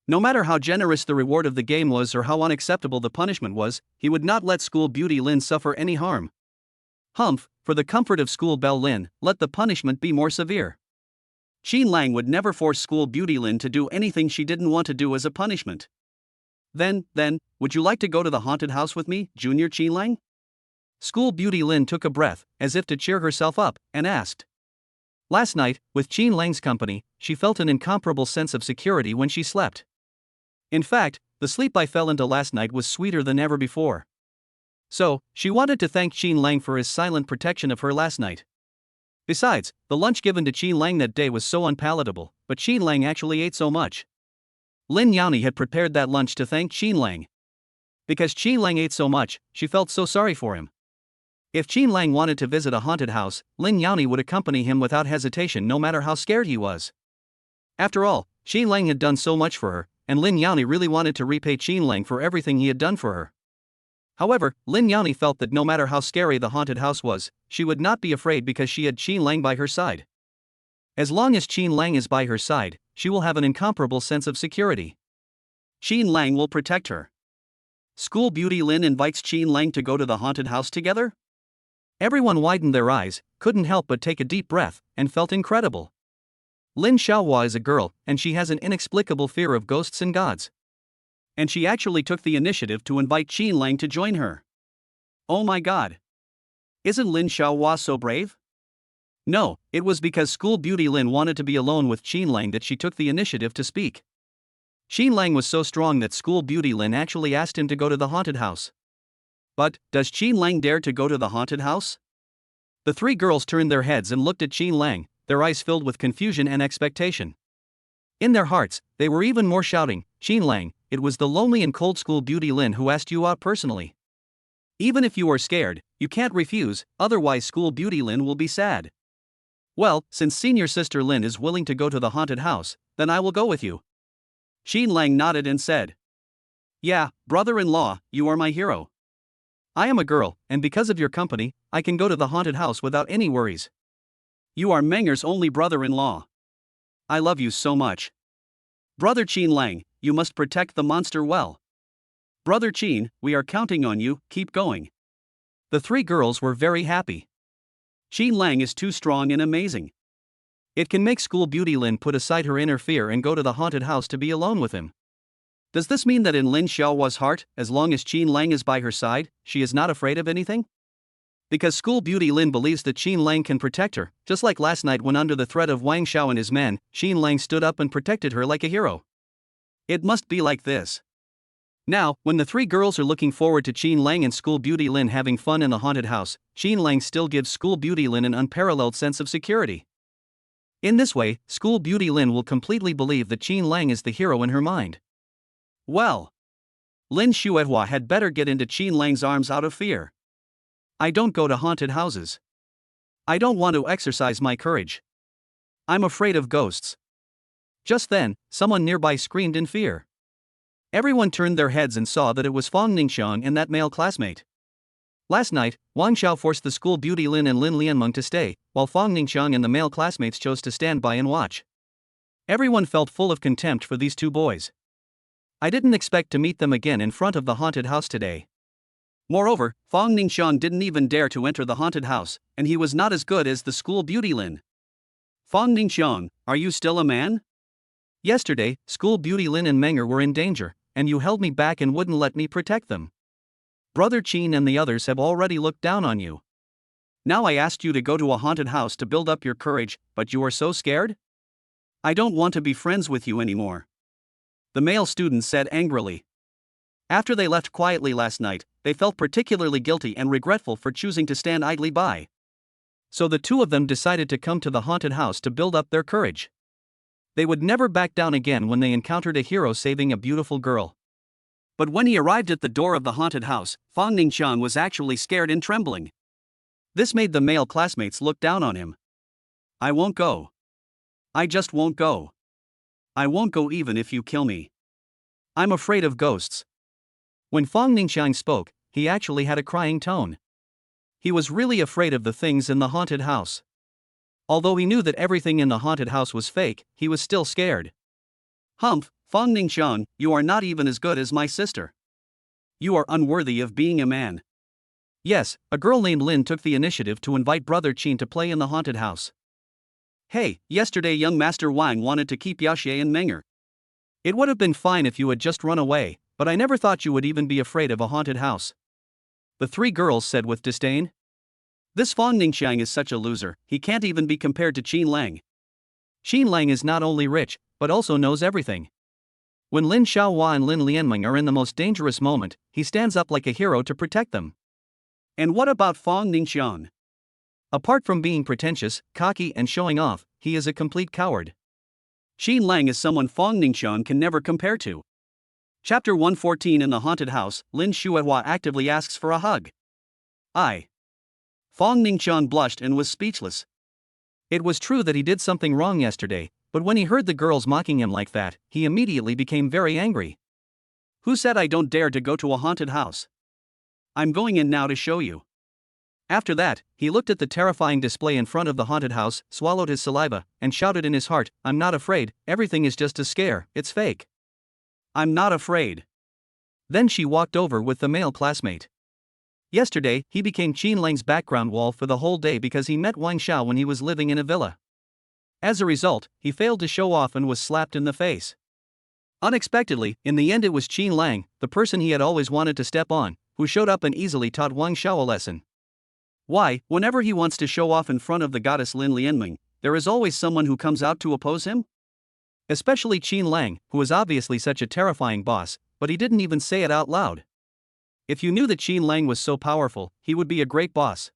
No matter how generous the reward of the game was or how unacceptable the punishment was, he would not let school beauty Lin suffer any harm. Humph, for the comfort of school belle Lin, let the punishment be more severe. Qin Lang would never force school beauty Lin to do anything she didn't want to do as a punishment. Then, would you like to go to the haunted house with me, Junior Qin Lang? School beauty Lin took a breath, as if to cheer herself up, and asked. Last night, with Qin Lang's company, she felt an incomparable sense of security when she slept. In fact, the sleep I fell into last night was sweeter than ever before. So, she wanted to thank Qin Lang for his silent protection of her last night. Besides, the lunch given to Qin Lang that day was so unpalatable, but Qin Lang actually ate so much. Lin Yani had prepared that lunch to thank Qin Lang. Because Qin Lang ate so much, she felt so sorry for him. If Qin Lang wanted to visit a haunted house, Lin Yani would accompany him without hesitation no matter how scared he was. After all, Qin Lang had done so much for her, and Lin Yani really wanted to repay Qin Lang for everything he had done for her. However, Lin Yani felt that no matter how scary the haunted house was, she would not be afraid because she had Qin Lang by her side. As long as Qin Lang is by her side, she will have an incomparable sense of security. Qin Lang will protect her. School beauty Lin invites Qin Lang to go to the haunted house together? Everyone widened their eyes, couldn't help but take a deep breath, and felt incredible. Lin Xiaohua is a girl, and she has an inexplicable fear of ghosts and gods. And she actually took the initiative to invite Qin Lang to join her. Oh my god. Isn't Lin Xiaohua so brave? No, it was because school beauty Lin wanted to be alone with Qin Lang that she took the initiative to speak. Qin Lang was so strong that school beauty Lin actually asked him to go to the haunted house. But, does Qin Lang dare to go to the haunted house? The three girls turned their heads and looked at Qin Lang, their eyes filled with confusion and expectation. In their hearts, they were even more shouting, "Qin Lang, it was the lonely and cold school beauty Lin who asked you out personally. Even if you are scared, you can't refuse, otherwise school beauty Lin will be sad. Well, since senior sister Lin is willing to go to the haunted house, then I will go with you." Qin Lang nodded and said, "Yeah, brother-in-law, you are my hero. I am a girl, and because of your company, I can go to the haunted house without any worries. You are Menger's only brother-in-law. I love you so much. Brother Qin Lang, you must protect the monster well. Brother Qin, we are counting on you, keep going." The three girls were very happy. Qin Lang is too strong and amazing. It can make school beauty Lin put aside her inner fear and go to the haunted house to be alone with him. Does this mean that in Lin Xiaohua's heart, as long as Qin Lang is by her side, she is not afraid of anything? Because school beauty Lin believes that Qin Lang can protect her, just like last night when under the threat of Wang Xiao and his men, Qin Lang stood up and protected her like a hero. It must be like this. Now, when the three girls are looking forward to Qin Lang and school beauty Lin having fun in the haunted house, Qin Lang still gives school beauty Lin an unparalleled sense of security. In this way, school beauty Lin will completely believe that Qin Lang is the hero in her mind. Well, Lin Xuehua had better get into Qin Lang's arms out of fear. I don't go to haunted houses. I don't want to exercise my courage. I'm afraid of ghosts. Just then, someone nearby screamed in fear. Everyone turned their heads and saw that it was Fang Ningxiang and that male classmate. Last night, Wang Xiao forced the school beauty Lin and Lin Lianmeng to stay, while Fang Ningxiang and the male classmates chose to stand by and watch. Everyone felt full of contempt for these two boys. I didn't expect to meet them again in front of the haunted house today. Moreover, Fang Ningxiang didn't even dare to enter the haunted house, and he was not as good as the school beauty Lin. Fang Ningxiang, are you still a man? Yesterday, school beauty Lin and Menger were in danger, and you held me back and wouldn't let me protect them. Brother Qin and the others have already looked down on you. Now I asked you to go to a haunted house to build up your courage, but you are so scared? I don't want to be friends with you anymore. The male student said angrily. After they left quietly last night, they felt particularly guilty and regretful for choosing to stand idly by. So the two of them decided to come to the haunted house to build up their courage. They would never back down again when they encountered a hero saving a beautiful girl. But when he arrived at the door of the haunted house, Fang Ningxiang was actually scared and trembling. This made the male classmates look down on him. I won't go. I just won't go. I won't go even if you kill me. I'm afraid of ghosts. When Fang Ningxiang spoke, he actually had a crying tone. He was really afraid of the things in the haunted house. Although he knew that everything in the haunted house was fake, he was still scared. Humph, Fang Ningxiang, you are not even as good as my sister. You are unworthy of being a man. Yes, a girl named Lin took the initiative to invite Brother Qin to play in the haunted house. Hey, yesterday young Master Wang wanted to keep Yaxie and Menger. It would have been fine if you had just run away, but I never thought you would even be afraid of a haunted house. The three girls said with disdain. This Fang Ningxiang is such a loser, he can't even be compared to Qin Lang. Qin Lang is not only rich, but also knows everything. When Lin Xiaohua and Lin Lianmeng are in the most dangerous moment, he stands up like a hero to protect them. And what about Fang Ningxiang? Apart from being pretentious, cocky and showing off, he is a complete coward. Qin Lang is someone Fang Ningxiang can never compare to. Chapter 114. In the haunted house, Lin Xuehua actively asks for a hug. Fang Ningxiang blushed and was speechless. It was true that he did something wrong yesterday, but when he heard the girls mocking him like that, he immediately became very angry. Who said I don't dare to go to a haunted house? I'm going in now to show you. After that, he looked at the terrifying display in front of the haunted house, swallowed his saliva, and shouted in his heart, I'm not afraid, everything is just a scare, it's fake. I'm not afraid. Then she walked over with the male classmate. Yesterday, he became Qin Lang's background wall for the whole day because he met Wang Xiao when he was living in a villa. As a result, he failed to show off and was slapped in the face. Unexpectedly, in the end it was Qin Lang, the person he had always wanted to step on, who showed up and easily taught Wang Xiao a lesson. Why, whenever he wants to show off in front of the goddess Lin Yani, there is always someone who comes out to oppose him? Especially Qin Lang, who is obviously such a terrifying boss, but he didn't even say it out loud. If you knew that Qin Lang was so powerful, he would be a great boss.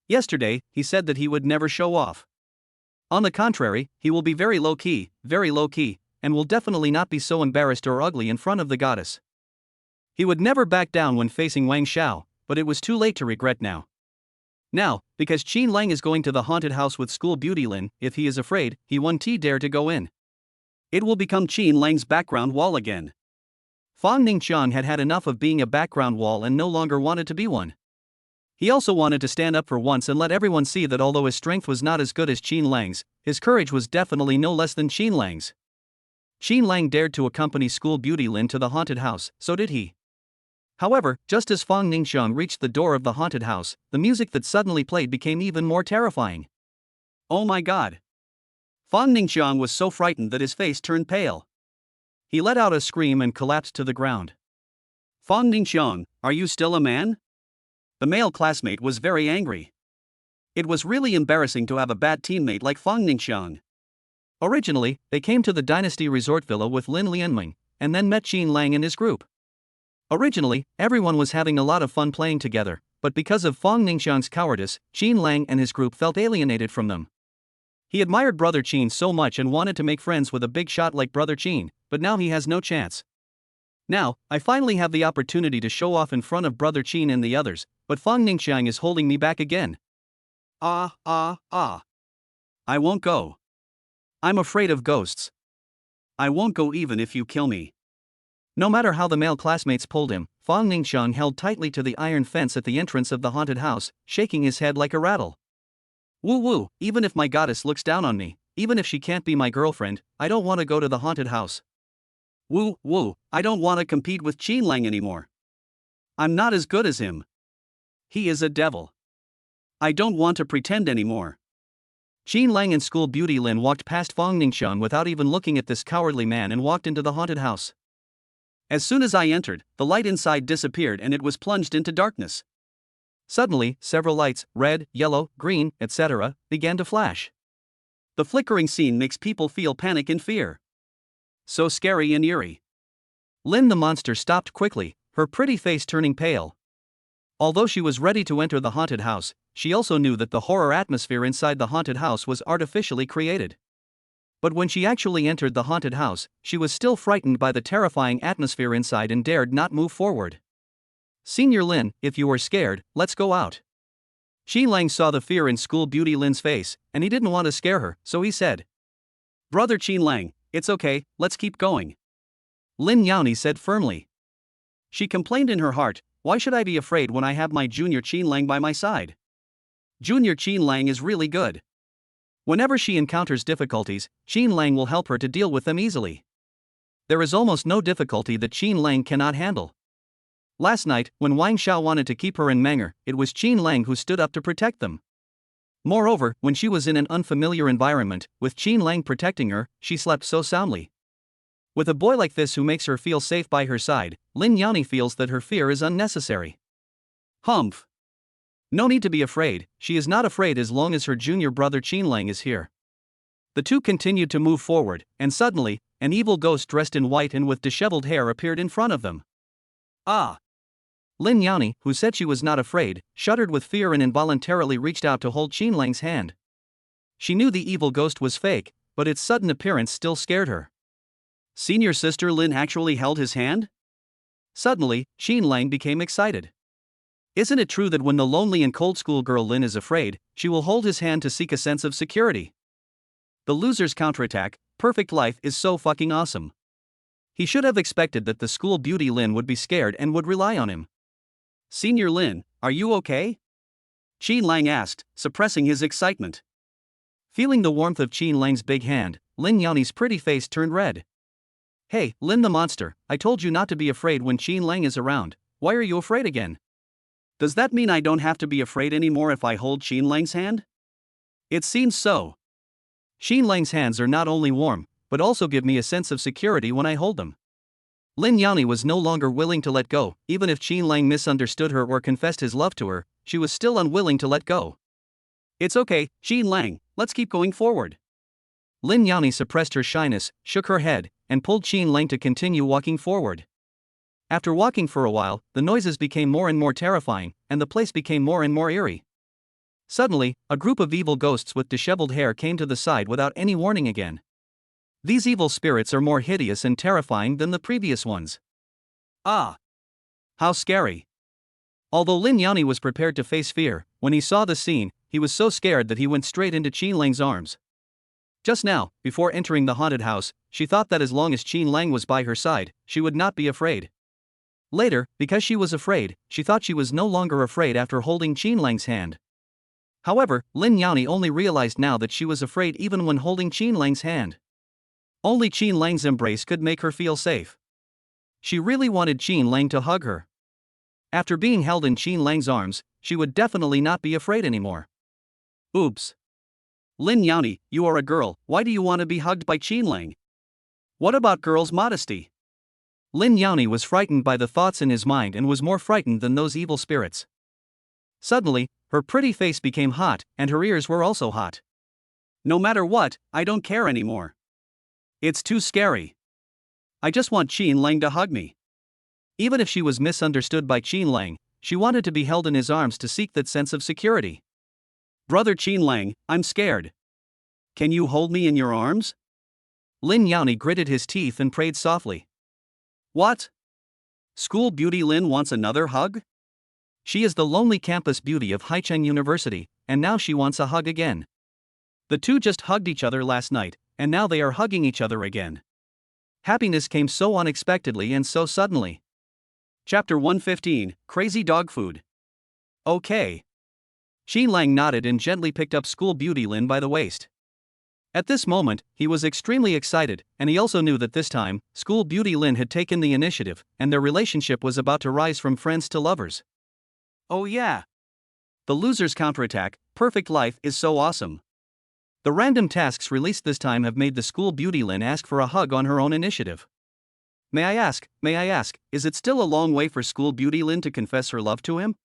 Yesterday, he said that he would never show off. On the contrary, he will be very low-key, and will definitely not be so embarrassed or ugly in front of the goddess. He would never back down when facing Wang Xiao, but it was too late to regret now. Now, because Qin Lang is going to the haunted house with school beauty Lin, if he is afraid, he won't dare to go in. It will become Qin Lang's background wall again. Fang Ningqiang had had enough of being a background wall and no longer wanted to be one. He also wanted to stand up for once and let everyone see that although his strength was not as good as Qin Lang's, his courage was definitely no less than Qin Lang's. Qin Lang dared to accompany school beauty Lin to the haunted house, so did he. However, just as Fang Ningqiang reached the door of the haunted house, the music that suddenly played became even more terrifying. Oh my god! Fang Ningqiang was so frightened that his face turned pale. He let out a scream and collapsed to the ground. Fang Ningqiang, are you still a man? The male classmate was very angry. It was really embarrassing to have a bad teammate like Fang Ningqiang. Originally, they came to the Dynasty Resort Villa with Lin Yani, and then met Qin Lang and his group. Originally, everyone was having a lot of fun playing together, but because of Fang Ningqiang's cowardice, Qin Lang and his group felt alienated from them. He admired Brother Qin so much and wanted to make friends with a big shot like Brother Qin, but now he has no chance. Now, I finally have the opportunity to show off in front of Brother Qin and the others, but Fang Ningqiang is holding me back again. I won't go. I'm afraid of ghosts. I won't go even if you kill me. No matter how the male classmates pulled him, Fang Ningqiang held tightly to the iron fence at the entrance of the haunted house, shaking his head like a rattle. Woo, even if my goddess looks down on me, even if she can't be my girlfriend, I don't want to go to the haunted house. Woo, I don't want to compete with Qin Lang anymore. I'm not as good as him. He is a devil. I don't want to pretend anymore. Qin Lang and school beauty Lin walked past Fang Ningqiang without even looking at this cowardly man and walked into the haunted house. As soon as I entered, the light inside disappeared and it was plunged into darkness. Suddenly, several lights, red, yellow, green, etc., began to flash. The flickering scene makes people feel panic and fear. So scary and eerie. Lin the monster stopped quickly, her pretty face turning pale. Although she was ready to enter the haunted house, she also knew that the horror atmosphere inside the haunted house was artificially created. But when she actually entered the haunted house, she was still frightened by the terrifying atmosphere inside and dared not move forward. Senior Lin, if you are scared, let's go out. Qin Lang saw the fear in school beauty Lin's face, and he didn't want to scare her, so he said, Brother Qin Lang, it's okay, let's keep going. Lin Yani said firmly. She complained in her heart, why should I be afraid when I have my junior Qin Lang by my side? Junior Qin Lang is really good. Whenever she encounters difficulties, Qin Lang will help her to deal with them easily. There is almost no difficulty that Qin Lang cannot handle. Last night, when Wang Xiao wanted to keep her in Menger, it was Qin Lang who stood up to protect them. Moreover, when she was in an unfamiliar environment, with Qin Lang protecting her, she slept so soundly. With a boy like this who makes her feel safe by her side, Lin Yani feels that her fear is unnecessary. Humph. No need to be afraid, she is not afraid as long as her junior brother Qin Lang is here. The two continued to move forward, and suddenly, an evil ghost dressed in white and with disheveled hair appeared in front of them. Ah! Lin Yani, who said she was not afraid, shuddered with fear and involuntarily reached out to hold Qin Lang's hand. She knew the evil ghost was fake, but its sudden appearance still scared her. Senior sister Lin actually held his hand? Suddenly, Qin Lang became excited. Isn't it true that when the lonely and cold schoolgirl Lin is afraid, she will hold his hand to seek a sense of security? The loser's counterattack, perfect life, is so fucking awesome. He should have expected that the school beauty Lin would be scared and would rely on him. Senior Lin, are you okay? Qin Lang asked, suppressing his excitement. Feeling the warmth of Qin Lang's big hand, Lin Yani's pretty face turned red. Hey, Lin the monster, I told you not to be afraid when Qin Lang is around, why are you afraid again? Does that mean I don't have to be afraid anymore if I hold Qin Lang's hand? It seems so. Qin Lang's hands are not only warm, but also give me a sense of security when I hold them. Lin Yani was no longer willing to let go, even if Qin Lang misunderstood her or confessed his love to her, she was still unwilling to let go. It's okay, Jean Lang, let's keep going forward. Lin Yani suppressed her shyness, shook her head, and pulled Jean Lang to continue walking forward. After walking for a while, the noises became more and more terrifying, and the place became more and more eerie. Suddenly, a group of evil ghosts with disheveled hair came to the side without any warning again. These evil spirits are more hideous and terrifying than the previous ones. Ah! How scary! Although Lin Yani was prepared to face fear, when he saw the scene, he was so scared that he went straight into Jean Lang's arms. Just now, before entering the haunted house, she thought that as long as Jean Lang was by her side, she would not be afraid. Later, because she was afraid, she thought she was no longer afraid after holding Jean Lang's hand. However, Lin Yani only realized now that she was afraid even when holding Jean Lang's hand. Only Jean Lang's embrace could make her feel safe. She really wanted Jean Lang to hug her. After being held in Jean Lang's arms, she would definitely not be afraid anymore. Oops. Lin Yani, you are a girl, why do you want to be hugged by Jean Lang? What about girls' modesty? Lin Yani was frightened by the thoughts in his mind and was more frightened than those evil spirits. Suddenly, her pretty face became hot, and her ears were also hot. No matter what, I don't care anymore. It's too scary. I just want Jean Lang to hug me. Even if she was misunderstood by Jean Lang, she wanted to be held in his arms to seek that sense of security. Brother Jean Lang, I'm scared. Can you hold me in your arms? Lin Yani gritted his teeth and prayed softly. What? School beauty Lin wants another hug? She is the lonely campus beauty of Haicheng University, and now she wants a hug again. The two just hugged each other last night, and now they are hugging each other again. Happiness came so unexpectedly and so suddenly. Chapter 115, Crazy Dog Food. Okay. Jean Lang nodded and gently picked up school beauty Lin by the waist. At this moment, he was extremely excited, and he also knew that this time, school beauty Lin had taken the initiative, and their relationship was about to rise from friends to lovers. Oh yeah. The loser's counterattack, perfect life is so awesome. The random tasks released this time have made the school beauty Lin ask for a hug on her own initiative. May I ask, is it still a long way for school beauty Lin to confess her love to him?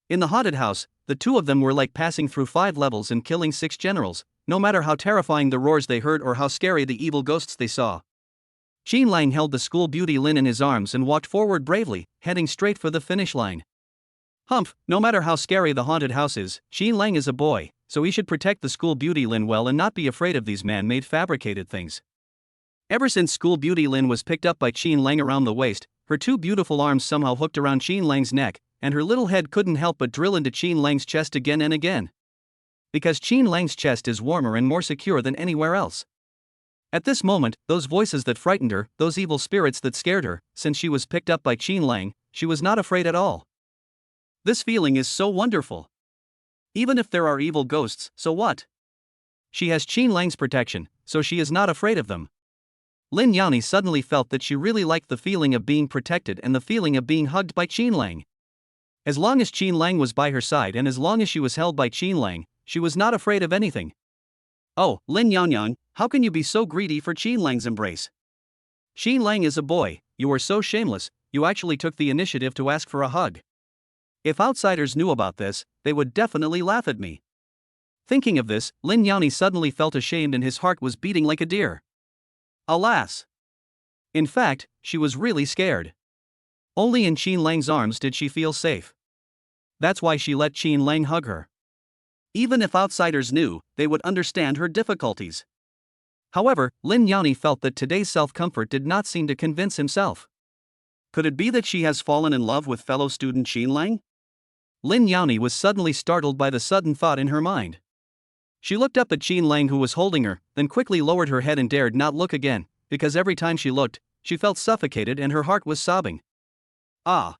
In the haunted house, the two of them were like passing through 5 levels and killing 6 generals, no matter how terrifying the roars they heard or how scary the evil ghosts they saw. Jean Lang held the school beauty Lin in his arms and walked forward bravely, heading straight for the finish line. Humph, no matter how scary the haunted house is, Jean Lang is a boy, so he should protect the school beauty Lin well and not be afraid of these man-made fabricated things. Ever since school beauty Lin was picked up by Jean Lang around the waist, her 2 beautiful arms somehow hooked around Jean Lang's neck, and her little head couldn't help but drill into Jean Lang's chest again and again. Because Jean Lang's chest is warmer and more secure than anywhere else. At this moment, those voices that frightened her, those evil spirits that scared her, since she was picked up by Jean Lang, she was not afraid at all. This feeling is so wonderful. Even if there are evil ghosts, so what? She has Jean Lang's protection, so she is not afraid of them. Lin Yani suddenly felt that she really liked the feeling of being protected and the feeling of being hugged by Jean Lang. As long as Jean Lang was by her side and as long as she was held by Jean Lang, she was not afraid of anything. Oh, Lin Yani, how can you be so greedy for Jean Lang's embrace? Jean Lang is a boy, you are so shameless, you actually took the initiative to ask for a hug. If outsiders knew about this, they would definitely laugh at me. Thinking of this, Lin Yani suddenly felt ashamed and his heart was beating like a deer. Alas! In fact, she was really scared. Only in Jean Lang's arms did she feel safe. That's why she let Jean Lang hug her. Even if outsiders knew, they would understand her difficulties. However, Lin Yani felt that today's self-comfort did not seem to convince himself. Could it be that she has fallen in love with fellow student Jean Lang? Lin Yani was suddenly startled by the sudden thought in her mind. She looked up at Jean Lang who was holding her, then quickly lowered her head and dared not look again, because every time she looked, she felt suffocated and her heart was sobbing. Ah!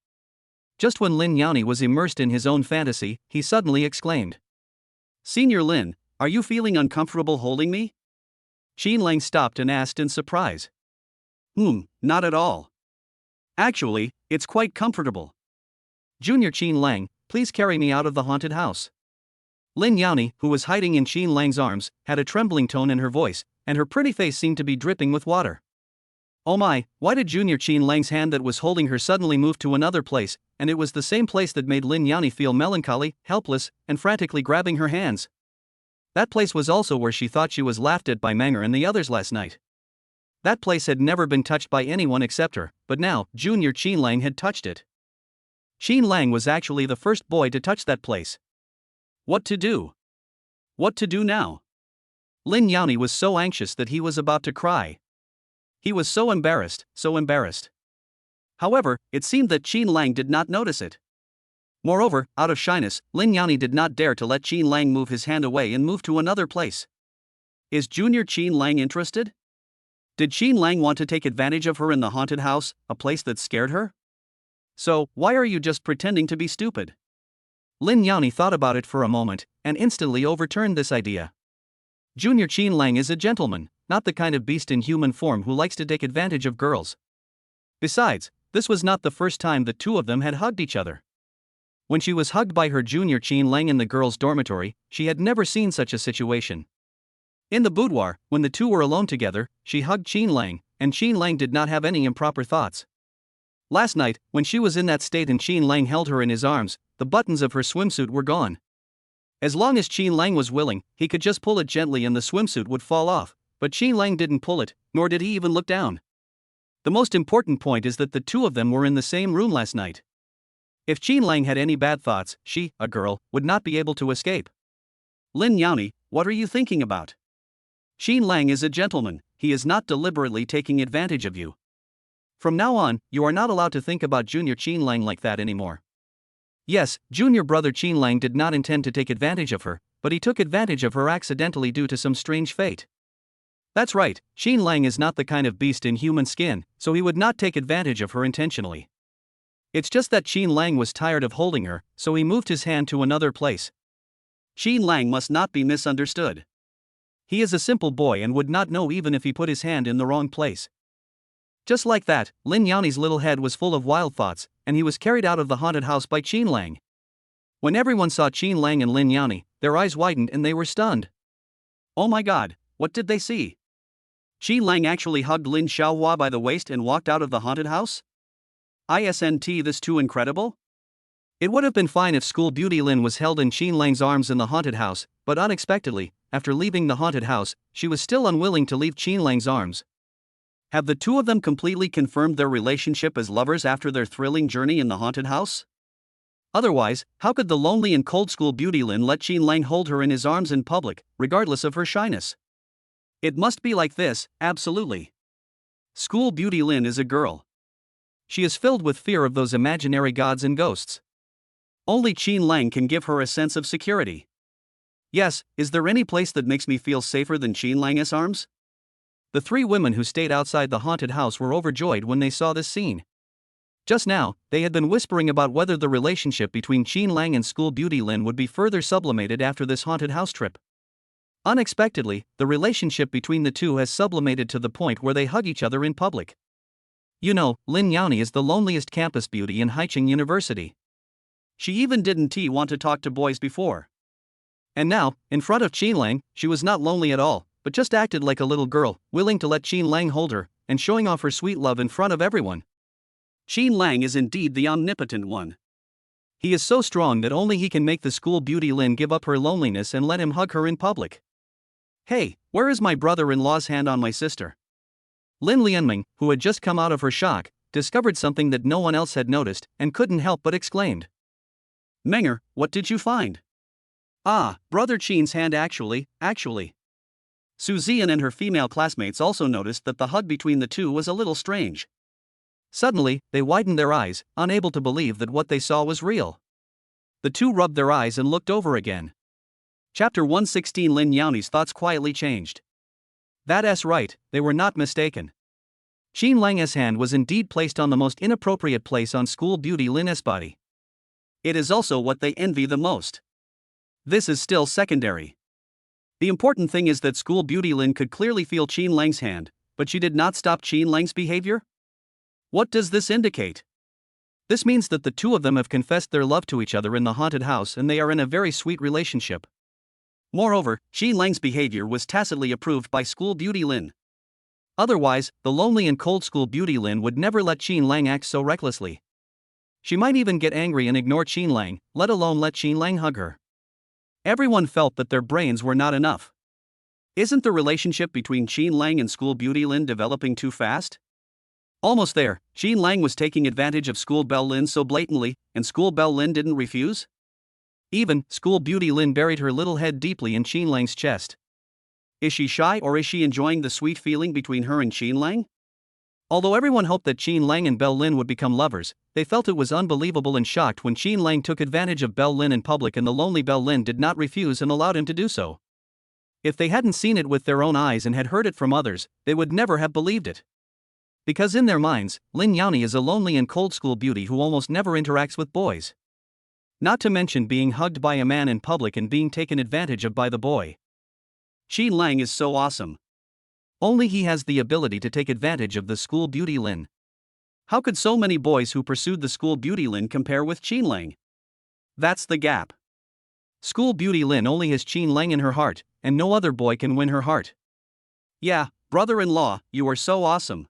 Just when Lin Yani was immersed in his own fantasy, he suddenly exclaimed. Senior Lin, are you feeling uncomfortable holding me? Jean Lang stopped and asked in surprise. Not at all. Actually, it's quite comfortable. Junior Jean Lang, please carry me out of the haunted house. Lin Yani, who was hiding in Jean Lang's arms, had a trembling tone in her voice, and her pretty face seemed to be dripping with water. Oh my, why did Junior Qin Lang's hand that was holding her suddenly move to another place, and it was the same place that made Lin Yani feel melancholy, helpless, and frantically grabbing her hands. That place was also where she thought she was laughed at by Menger and the others last night. That place had never been touched by anyone except her, but now, Junior Qin Lang had touched it. Qin Lang was actually the first boy to touch that place. What to do? What to do now? Lin Yani was so anxious that he was about to cry. He was so embarrassed, so embarrassed. However, it seemed that Qin Lang did not notice it. Moreover, out of shyness, Lin Yani did not dare to let Qin Lang move his hand away and move to another place. Is Junior Qin Lang interested? Did Qin Lang want to take advantage of her in the haunted house, a place that scared her? So, why are you just pretending to be stupid? Lin Yani thought about it for a moment, and instantly overturned this idea. Junior Qin Lang is a gentleman, not the kind of beast in human form who likes to take advantage of girls. Besides, this was not the first time the two of them had hugged each other. When she was hugged by her Junior Qin Lang in the girls' dormitory, she had never seen such a situation. In the boudoir, when the two were alone together, she hugged Qin Lang, and Qin Lang did not have any improper thoughts. Last night, when she was in that state and Qin Lang held her in his arms, the buttons of her swimsuit were gone. As long as Qin Lang was willing, he could just pull it gently and the swimsuit would fall off, but Qin Lang didn't pull it, nor did he even look down. The most important point is that the two of them were in the same room last night. If Qin Lang had any bad thoughts, she, a girl, would not be able to escape. Lin Yani, what are you thinking about? Qin Lang is a gentleman, he is not deliberately taking advantage of you. From now on, you are not allowed to think about Junior Qin Lang like that anymore. Yes, junior brother Qin Lang did not intend to take advantage of her, but he took advantage of her accidentally due to some strange fate. That's right, Qin Lang is not the kind of beast in human skin, so he would not take advantage of her intentionally. It's just that Qin Lang was tired of holding her, so he moved his hand to another place. Qin Lang must not be misunderstood. He is a simple boy and would not know even if he put his hand in the wrong place. Just like that, Lin Yani's little head was full of wild thoughts, and he was carried out of the haunted house by Qin Lang. When everyone saw Qin Lang and Lin Yani, their eyes widened and they were stunned. Oh my god, what did they see? Qin Lang actually hugged Lin Xiaohua by the waist and walked out of the haunted house? Isn't this too incredible? It would have been fine if school beauty Lin was held in Qin Lang's arms in the haunted house, but unexpectedly, after leaving the haunted house, she was still unwilling to leave Qin Lang's arms. Have the two of them completely confirmed their relationship as lovers after their thrilling journey in the haunted house? Otherwise, how could the lonely and cold school beauty Lin let Qin Lang hold her in his arms in public, regardless of her shyness? It must be like this, absolutely. School beauty Lin is a girl. She is filled with fear of those imaginary gods and ghosts. Only Qin Lang can give her a sense of security. Yes, is there any place that makes me feel safer than Qin Lang's arms? The three women who stayed outside the haunted house were overjoyed when they saw this scene. Just now, they had been whispering about whether the relationship between Qin Lang and school beauty Lin would be further sublimated after this haunted house trip. Unexpectedly, the relationship between the two has sublimated to the point where they hug each other in public. You know, Lin Yani is the loneliest campus beauty in Haicheng University. She even didn't want to talk to boys before. And now, in front of Qin Lang, she was not lonely at all, but just acted like a little girl, willing to let Qin Lang hold her, and showing off her sweet love in front of everyone. Qin Lang is indeed the omnipotent one. He is so strong that only he can make the school beauty Lin give up her loneliness and let him hug her in public. Hey, where is my brother-in-law's hand on my sister? Lin Lianming, who had just come out of her shock, discovered something that no one else had noticed, and couldn't help but exclaimed. Menger, what did you find? Ah, brother Qin's hand actually. Su Zian and her female classmates also noticed that the hug between the two was a little strange. Suddenly, they widened their eyes, unable to believe that what they saw was real. The two rubbed their eyes and looked over again. Chapter 116. Lin Yani's thoughts quietly changed. That's right, they were not mistaken. Qin Lang's hand was indeed placed on the most inappropriate place on school beauty Lin's body. It is also what they envy the most. This is still secondary. The important thing is that school beauty Lin could clearly feel Qin Lang's hand, but she did not stop Qin Lang's behavior? What does this indicate? This means that the two of them have confessed their love to each other in the haunted house and they are in a very sweet relationship. Moreover, Qin Lang's behavior was tacitly approved by school beauty Lin. Otherwise, the lonely and cold school beauty Lin would never let Qin Lang act so recklessly. She might even get angry and ignore Qin Lang, let alone let Qin Lang hug her. Everyone felt that their brains were not enough. Isn't the relationship between Qin Lang and school beauty Lin developing too fast? Almost there, Qin Lang was taking advantage of school belle Lin so blatantly, and school belle Lin didn't refuse? Even, school beauty Lin buried her little head deeply in Qin Lang's chest. Is she shy or is she enjoying the sweet feeling between her and Qin Lang? Although everyone hoped that Qin Lang and Belle Lin would become lovers, they felt it was unbelievable and shocked when Qin Lang took advantage of Belle Lin in public and the lonely Belle Lin did not refuse and allowed him to do so. If they hadn't seen it with their own eyes and had heard it from others, they would never have believed it. Because in their minds, Lin Yani is a lonely and cold school beauty who almost never interacts with boys. Not to mention being hugged by a man in public and being taken advantage of by the boy. Qin Lang is so awesome. Only he has the ability to take advantage of the school beauty Lin. How could so many boys who pursued the school beauty Lin compare with Qin Lang? That's the gap. School beauty Lin only has Qin Lang in her heart, and no other boy can win her heart. Yeah, brother-in-law, you are so awesome.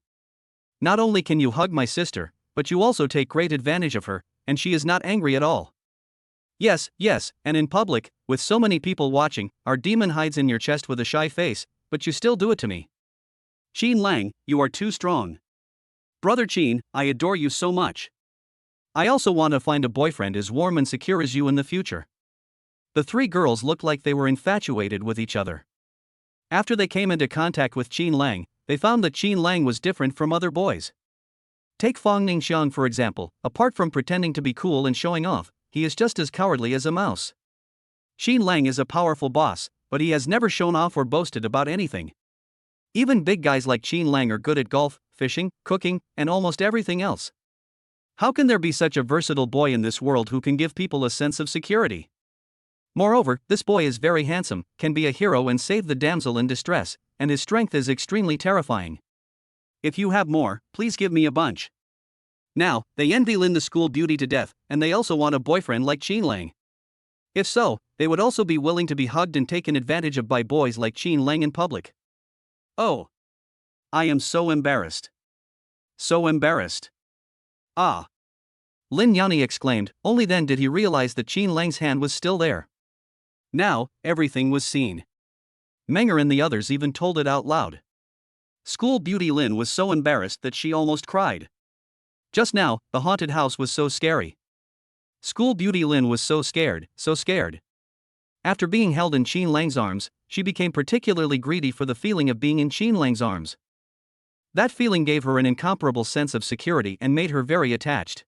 Not only can you hug my sister, but you also take great advantage of her, and she is not angry at all. Yes, and in public, with so many people watching, our demon hides in your chest with a shy face, but you still do it to me. Qin Lang, you are too strong. Brother Qin, I adore you so much. I also want to find a boyfriend as warm and secure as you in the future. The three girls looked like they were infatuated with each other. After they came into contact with Qin Lang, they found that Qin Lang was different from other boys. Take Fang Ningxiang for example. Apart from pretending to be cool and showing off, he is just as cowardly as a mouse. Qin Lang is a powerful boss, but he has never shown off or boasted about anything. Even big guys like Qin Lang are good at golf, fishing, cooking, and almost everything else. How can there be such a versatile boy in this world who can give people a sense of security? Moreover, this boy is very handsome, can be a hero and save the damsel in distress, and his strength is extremely terrifying. If you have more, please give me a bunch. Now, they envy Lin the school beauty to death, and they also want a boyfriend like Qin Lang. If so, they would also be willing to be hugged and taken advantage of by boys like Qin Lang in public. Oh. I am so embarrassed. So embarrassed. Ah. Lin Yani exclaimed, only then did he realize that Qin Lang's hand was still there. Now, everything was seen. Menger and the others even told it out loud. School beauty Lin was so embarrassed that she almost cried. Just now, the haunted house was so scary. School beauty Lin was so scared, so scared. After being held in Qin Lang's arms, she became particularly greedy for the feeling of being in Qin Lang's arms. That feeling gave her an incomparable sense of security and made her very attached.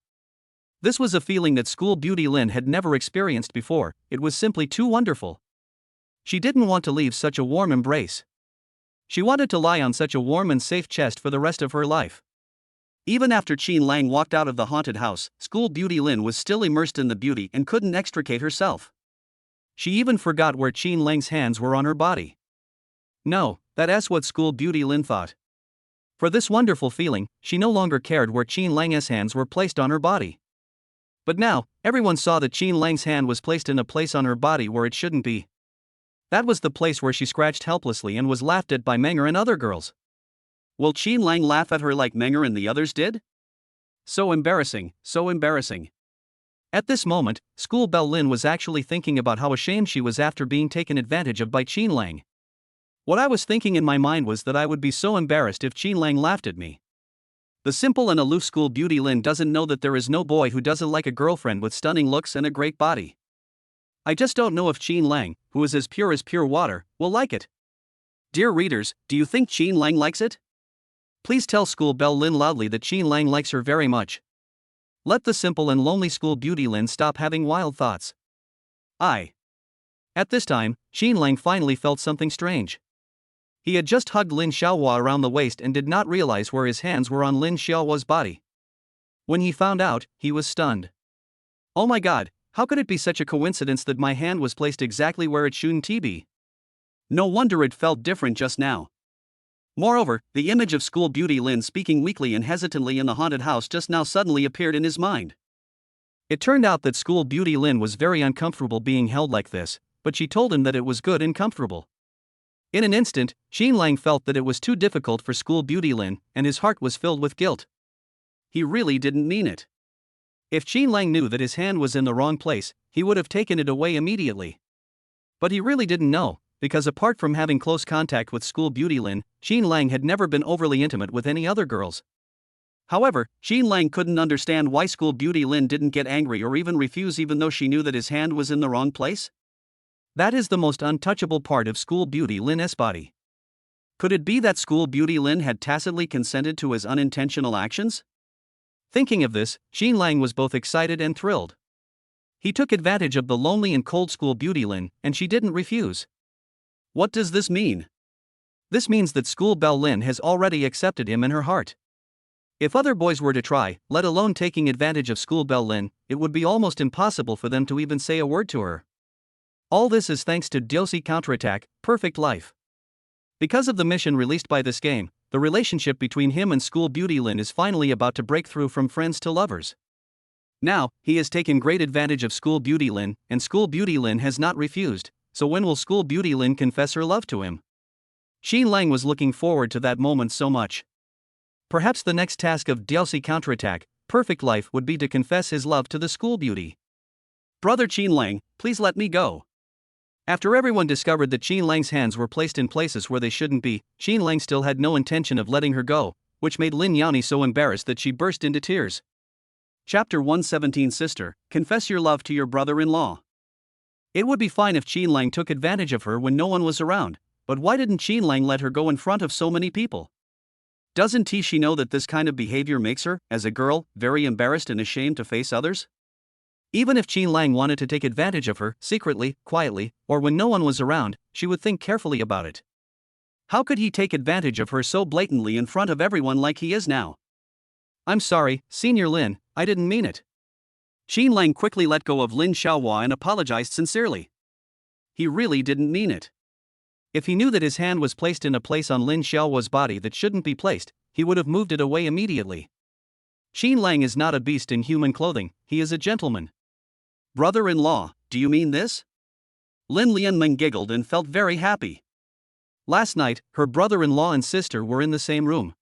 This was a feeling that school beauty Lin had never experienced before, it was simply too wonderful. She didn't want to leave such a warm embrace. She wanted to lie on such a warm and safe chest for the rest of her life. Even after Qin Lang walked out of the haunted house, school beauty Lin was still immersed in the beauty and couldn't extricate herself. She even forgot where Qin Lang's hands were on her body. No, that's what school beauty Lin thought. For this wonderful feeling, she no longer cared where Qin Lang's hands were placed on her body. But now, everyone saw that Qin Lang's hand was placed in a place on her body where it shouldn't be. That was the place where she scratched helplessly and was laughed at by Menger and other girls. Will Qin Lang laugh at her like Menger and the others did? So embarrassing, so embarrassing. At this moment, school belle Lin was actually thinking about how ashamed she was after being taken advantage of by Qin Lang. What I was thinking in my mind was that I would be so embarrassed if Qin Lang laughed at me. The simple and aloof school beauty Lin doesn't know that there is no boy who doesn't like a girlfriend with stunning looks and a great body. I just don't know if Qin Lang, who is as pure water, will like it. Dear readers, do you think Qin Lang likes it? Please tell school belle Lin loudly that Qin Lang likes her very much. Let the simple and lonely school beauty Lin stop having wild thoughts. At this time, Qin Lang finally felt something strange. He had just hugged Lin Xiaohua around the waist and did not realize where his hands were on Lin Xiaohua's body. When he found out, he was stunned. Oh my god, how could it be such a coincidence that my hand was placed exactly where it shouldn't be? No wonder it felt different just now. Moreover, the image of school beauty Lin speaking weakly and hesitantly in the haunted house just now suddenly appeared in his mind. It turned out that school beauty Lin was very uncomfortable being held like this, but she told him that it was good and comfortable. In an instant, Qin Lang felt that it was too difficult for school beauty Lin, and his heart was filled with guilt. He really didn't mean it. If Qin Lang knew that his hand was in the wrong place, he would have taken it away immediately. But he really didn't know, because apart from having close contact with school beauty Lin, Qin Lang had never been overly intimate with any other girls. However, Qin Lang couldn't understand why school beauty Lin didn't get angry or even refuse even though she knew that his hand was in the wrong place. That is the most untouchable part of school beauty Lin's body. Could it be that school beauty Lin had tacitly consented to his unintentional actions? Thinking of this, Qin Lang was both excited and thrilled. He took advantage of the lonely and cold school beauty Lin, and she didn't refuse. What does this mean? This means that school belle Lin has already accepted him in her heart. If other boys were to try, let alone taking advantage of school belle Lin, it would be almost impossible for them to even say a word to her. All this is thanks to DOC Counterattack, Perfect Life. Because of the mission released by this game, the relationship between him and school beauty Lin is finally about to break through from friends to lovers. Now, he has taken great advantage of school beauty Lin, and school beauty Lin has not refused, so when will school beauty Lin confess her love to him? Qin Lang was looking forward to that moment so much. Perhaps the next task of DLC Counterattack, Perfect Life would be to confess his love to the school beauty. Brother Qin Lang, please let me go. After everyone discovered that Qin Lang's hands were placed in places where they shouldn't be, Qin Lang still had no intention of letting her go, which made Lin Yani so embarrassed that she burst into tears. Chapter 117 Sister, confess your love to your brother-in-law. It would be fine if Qin Lang took advantage of her when no one was around, but why didn't Qin Lang let her go in front of so many people? Doesn't she know that this kind of behavior makes her, as a girl, very embarrassed and ashamed to face others? Even if Qin Lang wanted to take advantage of her, secretly, quietly, or when no one was around, she would think carefully about it. How could he take advantage of her so blatantly in front of everyone like he is now? I'm sorry, Senior Lin, I didn't mean it. Qin Lang quickly let go of Lin Xiaohua and apologized sincerely. He really didn't mean it. If he knew that his hand was placed in a place on Lin Xiaohua's body that shouldn't be placed, he would have moved it away immediately. Qin Lang is not a beast in human clothing, he is a gentleman. Brother-in-law, do you mean this? Lin Lianmeng giggled and felt very happy. Last night, her brother-in-law and sister were in the same room.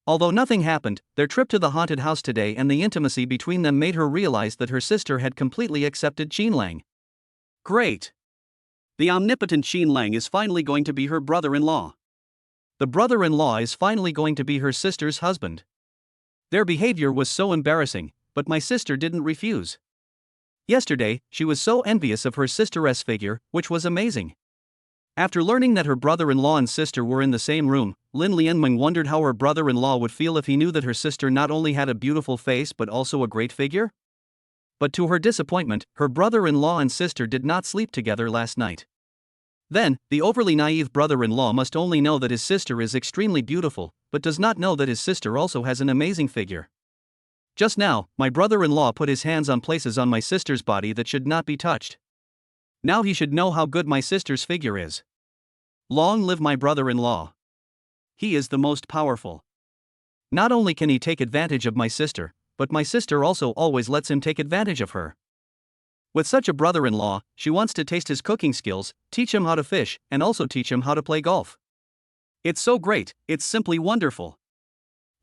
Although nothing happened, their trip to the haunted house today and the intimacy between them made her realize that her sister had completely accepted Qin Lang. Great! The omnipotent Qin Lang is finally going to be her brother-in-law. The brother-in-law is finally going to be her sister's husband. Their behavior was so embarrassing, but my sister didn't refuse. Yesterday, she was so envious of her sister's figure, which was amazing. After learning that her brother-in-law and sister were in the same room, Lin Lianmeng wondered how her brother-in-law would feel if he knew that her sister not only had a beautiful face but also a great figure. But to her disappointment, her brother-in-law and sister did not sleep together last night. Then, the overly naive brother-in-law must only know that his sister is extremely beautiful, but does not know that his sister also has an amazing figure. Just now, my brother-in-law put his hands on places on my sister's body that should not be touched. Now he should know how good my sister's figure is. Long live my brother-in-law. He is the most powerful. Not only can he take advantage of my sister, but my sister also always lets him take advantage of her. With such a brother-in-law, she wants to taste his cooking skills, teach him how to fish, and also teach him how to play golf. It's so great, it's simply wonderful.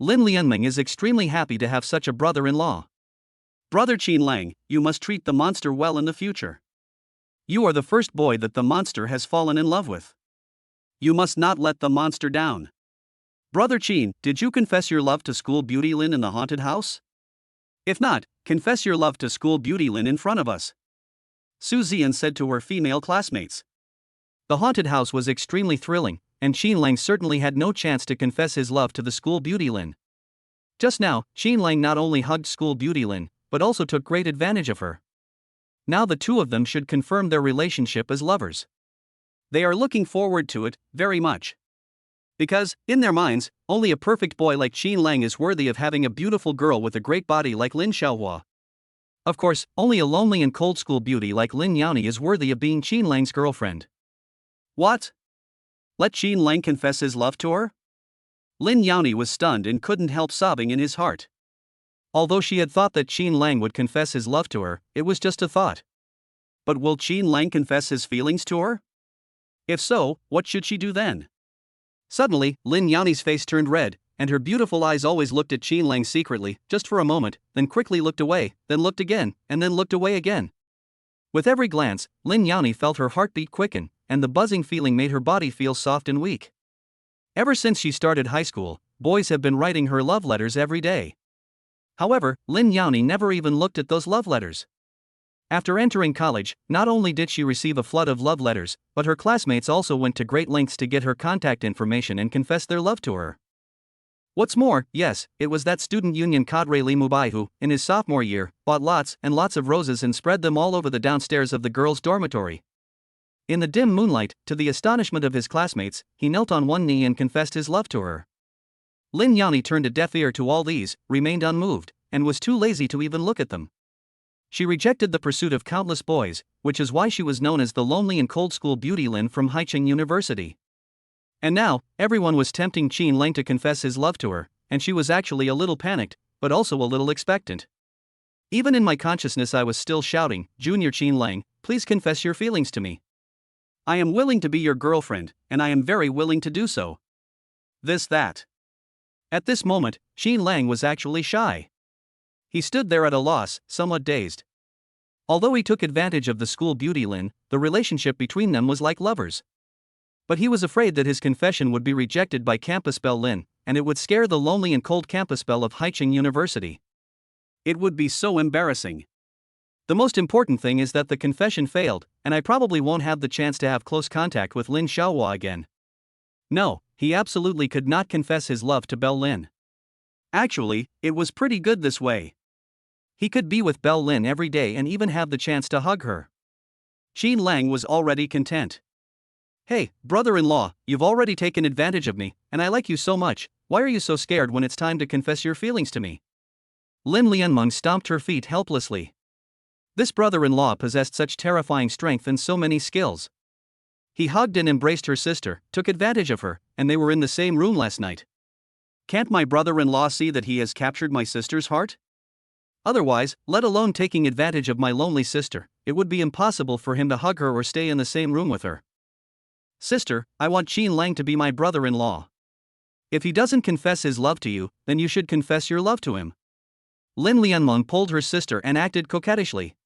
Lin Lianmeng is extremely happy to have such a brother-in-law. Brother Qin Lang, you must treat the monster well in the future. You are the first boy that the monster has fallen in love with. You must not let the monster down. Brother Qin, did you confess your love to school beauty Lin in the haunted house? If not, confess your love to school beauty Lin in front of us. Su Zian said to her female classmates. The haunted house was extremely thrilling, and Qin Lang certainly had no chance to confess his love to the school beauty Lin. Just now, Qin Lang not only hugged school beauty Lin, but also took great advantage of her. Now the two of them should confirm their relationship as lovers. They are looking forward to it, very much. Because, in their minds, only a perfect boy like Qin Lang is worthy of having a beautiful girl with a great body like Lin Xiaohua. Of course, only a lonely and cold school beauty like Lin Yani is worthy of being Qin Lang's girlfriend. What? Let Qin Lang confess his love to her? Lin Yani was stunned and couldn't help sobbing in his heart. Although she had thought that Qin Lang would confess his love to her, it was just a thought. But will Qin Lang confess his feelings to her? If so, what should she do then? Suddenly, Lin Yani's face turned red, and her beautiful eyes always looked at Qin Lang secretly, just for a moment, then quickly looked away, then looked again, and then looked away again. With every glance, Lin Yani felt her heartbeat quicken, and the buzzing feeling made her body feel soft and weak. Ever since she started high school, boys have been writing her love letters every day. However, Lin Yani never even looked at those love letters. After entering college, not only did she receive a flood of love letters, but her classmates also went to great lengths to get her contact information and confess their love to her. What's more, yes, it was that student union cadre Li Mubai who, in his sophomore year, bought lots and lots of roses and spread them all over the downstairs of the girls' dormitory. In the dim moonlight, to the astonishment of his classmates, he knelt on one knee and confessed his love to her. Lin Yani turned a deaf ear to all these, remained unmoved, and was too lazy to even look at them. She rejected the pursuit of countless boys, which is why she was known as the lonely and cold school beauty Lin from Haicheng University. And now, everyone was tempting Qin Lang to confess his love to her, and she was actually a little panicked, but also a little expectant. Even in my consciousness I was still shouting, "Junior Qin Lang, please confess your feelings to me. I am willing to be your girlfriend, and I am very willing to do so." That. At this moment, Qin Lang was actually shy. He stood there at a loss, somewhat dazed. Although he took advantage of the school beauty Lin, the relationship between them was like lovers. But he was afraid that his confession would be rejected by campus belle Lin, and it would scare the lonely and cold campus belle of Haicheng University. It would be so embarrassing. The most important thing is that the confession failed, and I probably won't have the chance to have close contact with Lin Xiaohua again. No, he absolutely could not confess his love to belle Lin. Actually, it was pretty good this way. He could be with belle Lin every day and even have the chance to hug her. Qin Lang was already content. "Hey, brother-in-law, you've already taken advantage of me, and I like you so much. Why are you so scared when it's time to confess your feelings to me?" Lin Lianmeng stomped her feet helplessly. This brother-in-law possessed such terrifying strength and so many skills. He hugged and embraced her sister, took advantage of her, and they were in the same room last night. Can't my brother-in-law see that he has captured my sister's heart? Otherwise, let alone taking advantage of my lonely sister, it would be impossible for him to hug her or stay in the same room with her. "Sister, I want Qin Lang to be my brother-in-law. If he doesn't confess his love to you, then you should confess your love to him." Lin Lianmeng pulled her sister and acted coquettishly.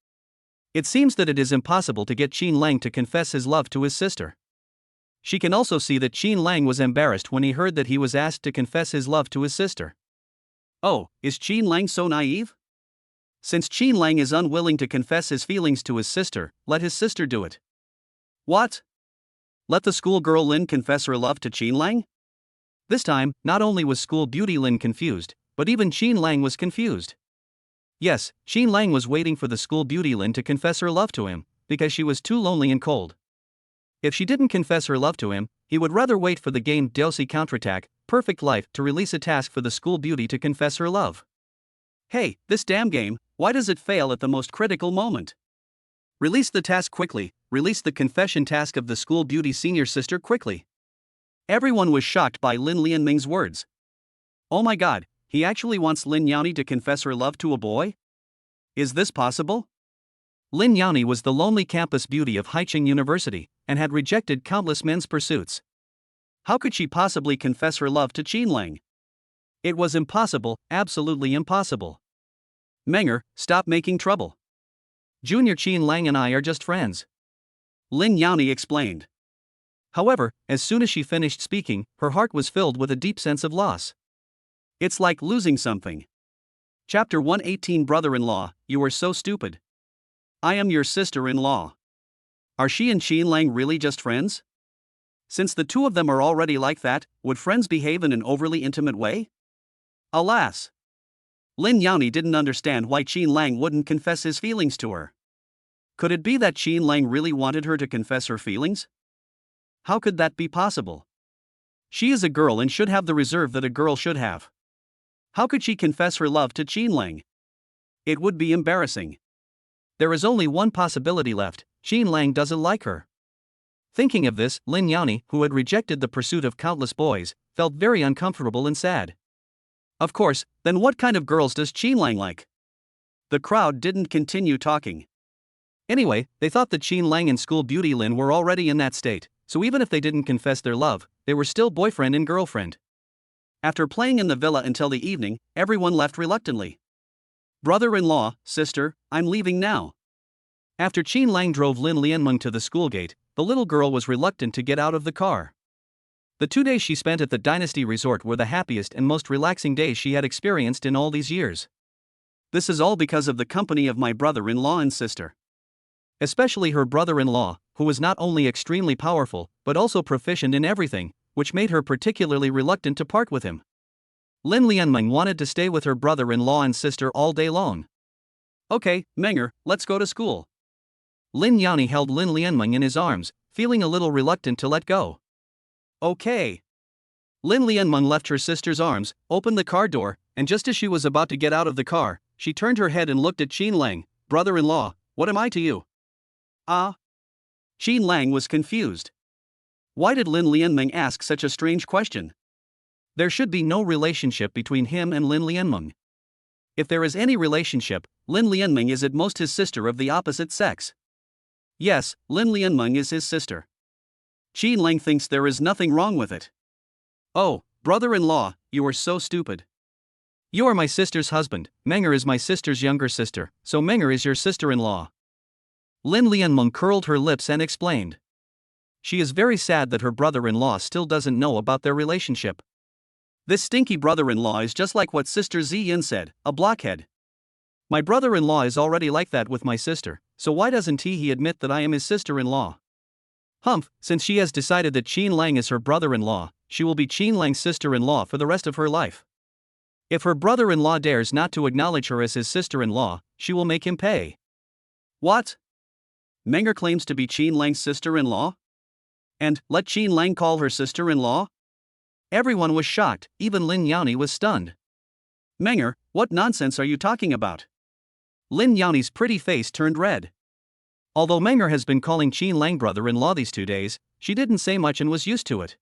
It seems that it is impossible to get Qin Lang to confess his love to his sister. She can also see that Qin Lang was embarrassed when he heard that he was asked to confess his love to his sister. Oh, is Qin Lang so naive? Since Qin Lang is unwilling to confess his feelings to his sister, let his sister do it. What? Let the schoolgirl Lin confess her love to Qin Lang? This time, not only was school beauty Lin confused, but even Qin Lang was confused. Yes, Qin Lang was waiting for the school beauty Lin to confess her love to him, because she was too lonely and cold. If she didn't confess her love to him, he would rather wait for the game Delcy Counterattack, Perfect Life to release a task for the school beauty to confess her love. Hey, this damn game, why does it fail at the most critical moment? Release the task quickly, release the confession task of the school beauty senior sister quickly. Everyone was shocked by Lin Lianmeng's words. Oh my god, he actually wants Lin Yani to confess her love to a boy? Is this possible? Lin Yani was the lonely campus beauty of Haicheng University, and had rejected countless men's pursuits. How could she possibly confess her love to Qin Lang? It was impossible, absolutely impossible. Menger, stop making trouble. Junior Qin Lang and I are just friends. Lin Yani explained. However, as soon as she finished speaking, her heart was filled with a deep sense of loss. It's like losing something. Chapter 118 Brother-in-law, you are so stupid. I am your sister-in-law. Are she and Qin Lang really just friends? Since the two of them are already like that, would friends behave in an overly intimate way? Alas! Lin Yani didn't understand why Qin Lang wouldn't confess his feelings to her. Could it be that Qin Lang really wanted her to confess her feelings? How could that be possible? She is a girl and should have the reserve that a girl should have. How could she confess her love to Qin Lang? It would be embarrassing. There is only one possibility left: Qin Lang doesn't like her. Thinking of this, Lin Yani, who had rejected the pursuit of countless boys, felt very uncomfortable and sad. Of course, then what kind of girls does Qin Lang like? The crowd didn't continue talking. Anyway, they thought that Qin Lang and school beauty Lin were already in that state, So even if they didn't confess their love, they were still boyfriend and girlfriend. After playing in the villa until the evening, everyone left reluctantly. Brother-in-law, sister, I'm leaving now. After Qin Lang drove Lin Lianmeng to the school gate, the little girl was reluctant to get out of the car. The 2 days she spent at the Dynasty Resort were the happiest and most relaxing days she had experienced in all these years. This is all because of the company of my brother-in-law and sister. Especially her brother-in-law, who was not only extremely powerful, but also proficient in everything, which made her particularly reluctant to part with him. Lin Lianmeng wanted to stay with her brother-in-law and sister all day long. Okay, Menger, let's go to school. Lin Yani held Lin Lianmeng in his arms, feeling a little reluctant to let go. Okay. Lin Lianmeng left her sister's arms, opened the car door, and just as she was about to get out of the car, she turned her head and looked at Qin Lang. Brother-in-law, what am I to you? Ah? Qin Lang was confused. Why did Lin Lianmeng ask such a strange question? There should be no relationship between him and Lin Lianmeng. If there is any relationship, Lin Lianmeng is at most his sister of the opposite sex. Yes, Lin Lianmeng is his sister. Qin Lang thinks there is nothing wrong with it. Oh, brother-in-law, you are so stupid. You are my sister's husband, Menger is my sister's younger sister, so Menger is your sister-in-law. Lin Lianmeng curled her lips and explained. She is very sad that her brother-in-law still doesn't know about their relationship. This stinky brother-in-law is just like what Sister Ziyin said, a blockhead. My brother-in-law is already like that with my sister, so why doesn't he admit that I am his sister-in-law? Humph, since she has decided that Qin Lang is her brother-in-law, she will be Qin Lang's sister-in-law for the rest of her life. If her brother-in-law dares not to acknowledge her as his sister-in-law, she will make him pay. What? Menger claims to be Qin Lang's sister-in-law? And let Qin Lang call her sister-in-law? Everyone was shocked, even Lin Yani was stunned. Menger, what nonsense are you talking about? Lin Yani's pretty face turned red. Although Menger has been calling Qin Lang brother-in-law these 2 days, she didn't say much and was used to it.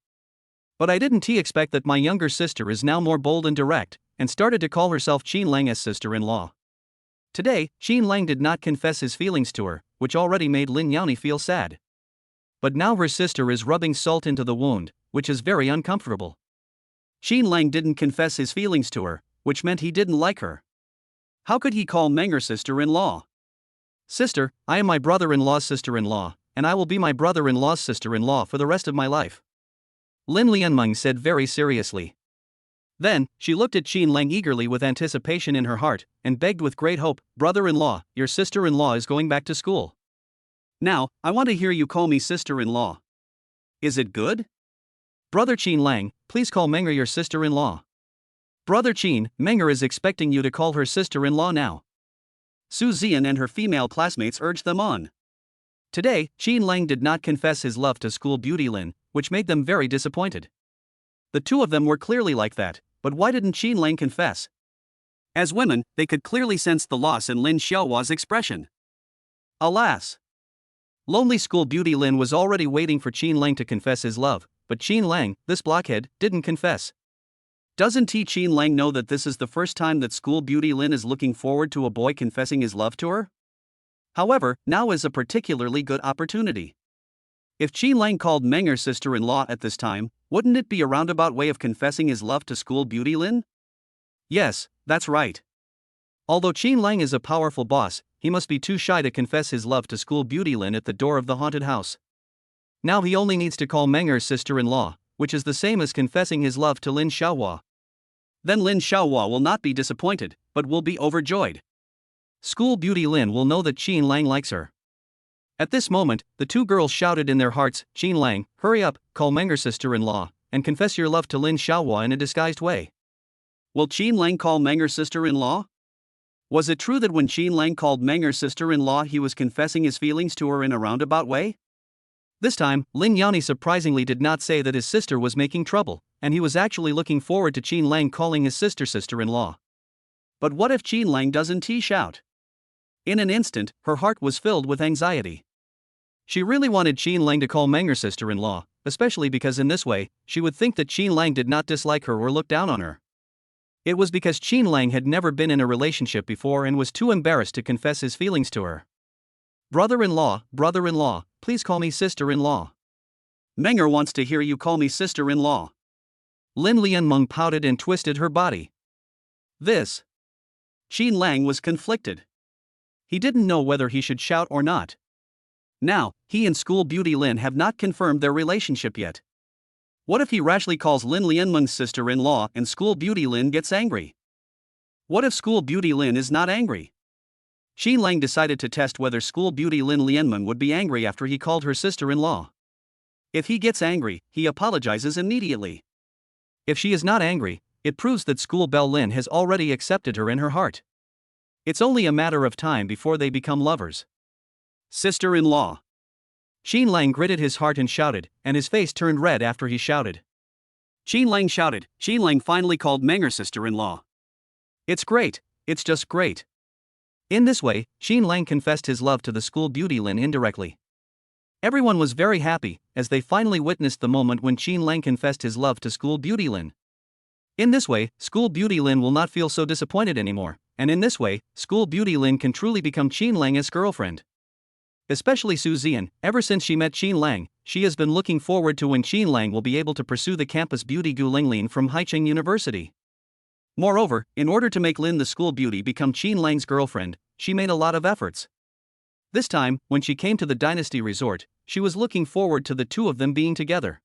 But I didn't expect that my younger sister is now more bold and direct, and started to call herself Qin Lang as sister-in-law. Today, Qin Lang did not confess his feelings to her, which already made Lin Yani feel sad. But now her sister is rubbing salt into the wound, which is very uncomfortable. Qin Lang didn't confess his feelings to her, which meant he didn't like her. How could he call Menger sister-in-law? Sister, I am my brother-in-law's sister-in-law, and I will be my brother-in-law's sister-in-law for the rest of my life. Lin Lianmeng said very seriously. Then, she looked at Qin Lang eagerly with anticipation in her heart, and begged with great hope, brother-in-law, your sister-in-law is going back to school. Now, I want to hear you call me sister-in-law. Is it good? Brother Qin Lang, please call Menger your sister-in-law. Brother Qin, Menger is expecting you to call her sister-in-law now. Su Ziyan and her female classmates urged them on. Today, Qin Lang did not confess his love to school beauty Lin, which made them very disappointed. The two of them were clearly like that, but why didn't Qin Lang confess? As women, they could clearly sense the loss in Lin Xiaohua's expression. Alas! Lonely school beauty Lin was already waiting for Qin Lang to confess his love, but Qin Lang, this blockhead, didn't confess. Doesn't Qin Lang know that this is the first time that school beauty Lin is looking forward to a boy confessing his love to her? However, now is a particularly good opportunity. If Qin Lang called Menger sister-in-law at this time, wouldn't it be a roundabout way of confessing his love to school beauty Lin? Yes, that's right. Although Qin Lang is a powerful boss, he must be too shy to confess his love to school beauty Lin at the door of the haunted house. Now he only needs to call Menger sister-in-law, which is the same as confessing his love to Lin Xiaohua. Then Lin Xiaohua will not be disappointed, but will be overjoyed. School beauty Lin will know that Qin Lang likes her. At this moment, the two girls shouted in their hearts, Qin Lang, hurry up, call Menger sister-in-law, and confess your love to Lin Xiaohua in a disguised way. Will Qin Lang call Menger sister-in-law? Was it true that when Qin Lang called Menger sister-in-law he was confessing his feelings to her in a roundabout way? This time, Lin Yani surprisingly did not say that his sister was making trouble, and he was actually looking forward to Qin Lang calling his sister sister-in-law. But what if Qin Lang doesn't shout? In an instant, her heart was filled with anxiety. She really wanted Qin Lang to call Menger sister-in-law, especially because in this way, she would think that Qin Lang did not dislike her or look down on her. It was because Qin Lang had never been in a relationship before and was too embarrassed to confess his feelings to her. Brother-in-law, please call me sister-in-law. Menger wants to hear you call me sister-in-law. Lin Lianmeng pouted and twisted her body. This. Qin Lang was conflicted. He didn't know whether he should shout or not. Now, he and School Beauty Lin have not confirmed their relationship yet. What if he rashly calls Lin Lianmeng's sister-in-law and School Beauty Lin gets angry? What if School Beauty Lin is not angry? Qin Lang decided to test whether School Beauty Lin Lianmeng would be angry after he called her sister-in-law. If he gets angry, he apologizes immediately. If she is not angry, it proves that School Belle Lin has already accepted her in her heart. It's only a matter of time before they become lovers. Sister-in-law. Qin Lang gritted his heart and shouted, and his face turned red after he shouted. Qin Lang shouted. Qin Lang finally called Menger sister-in-law. It's great, it's just great. In this way, Qin Lang confessed his love to the School Beauty Lin indirectly. Everyone was very happy, as they finally witnessed the moment when Qin Lang confessed his love to School Beauty Lin. In this way, School Beauty Lin will not feel so disappointed anymore, and in this way, School Beauty Lin can truly become Qin Lang's girlfriend. Especially Su Zian, ever since she met Qin Lang, she has been looking forward to when Qin Lang will be able to pursue the campus beauty Gu Linglin from Haicheng University. Moreover, in order to make Lin the school beauty become Qin Lang's girlfriend, she made a lot of efforts. This time, when she came to the Dynasty Resort, she was looking forward to the two of them being together.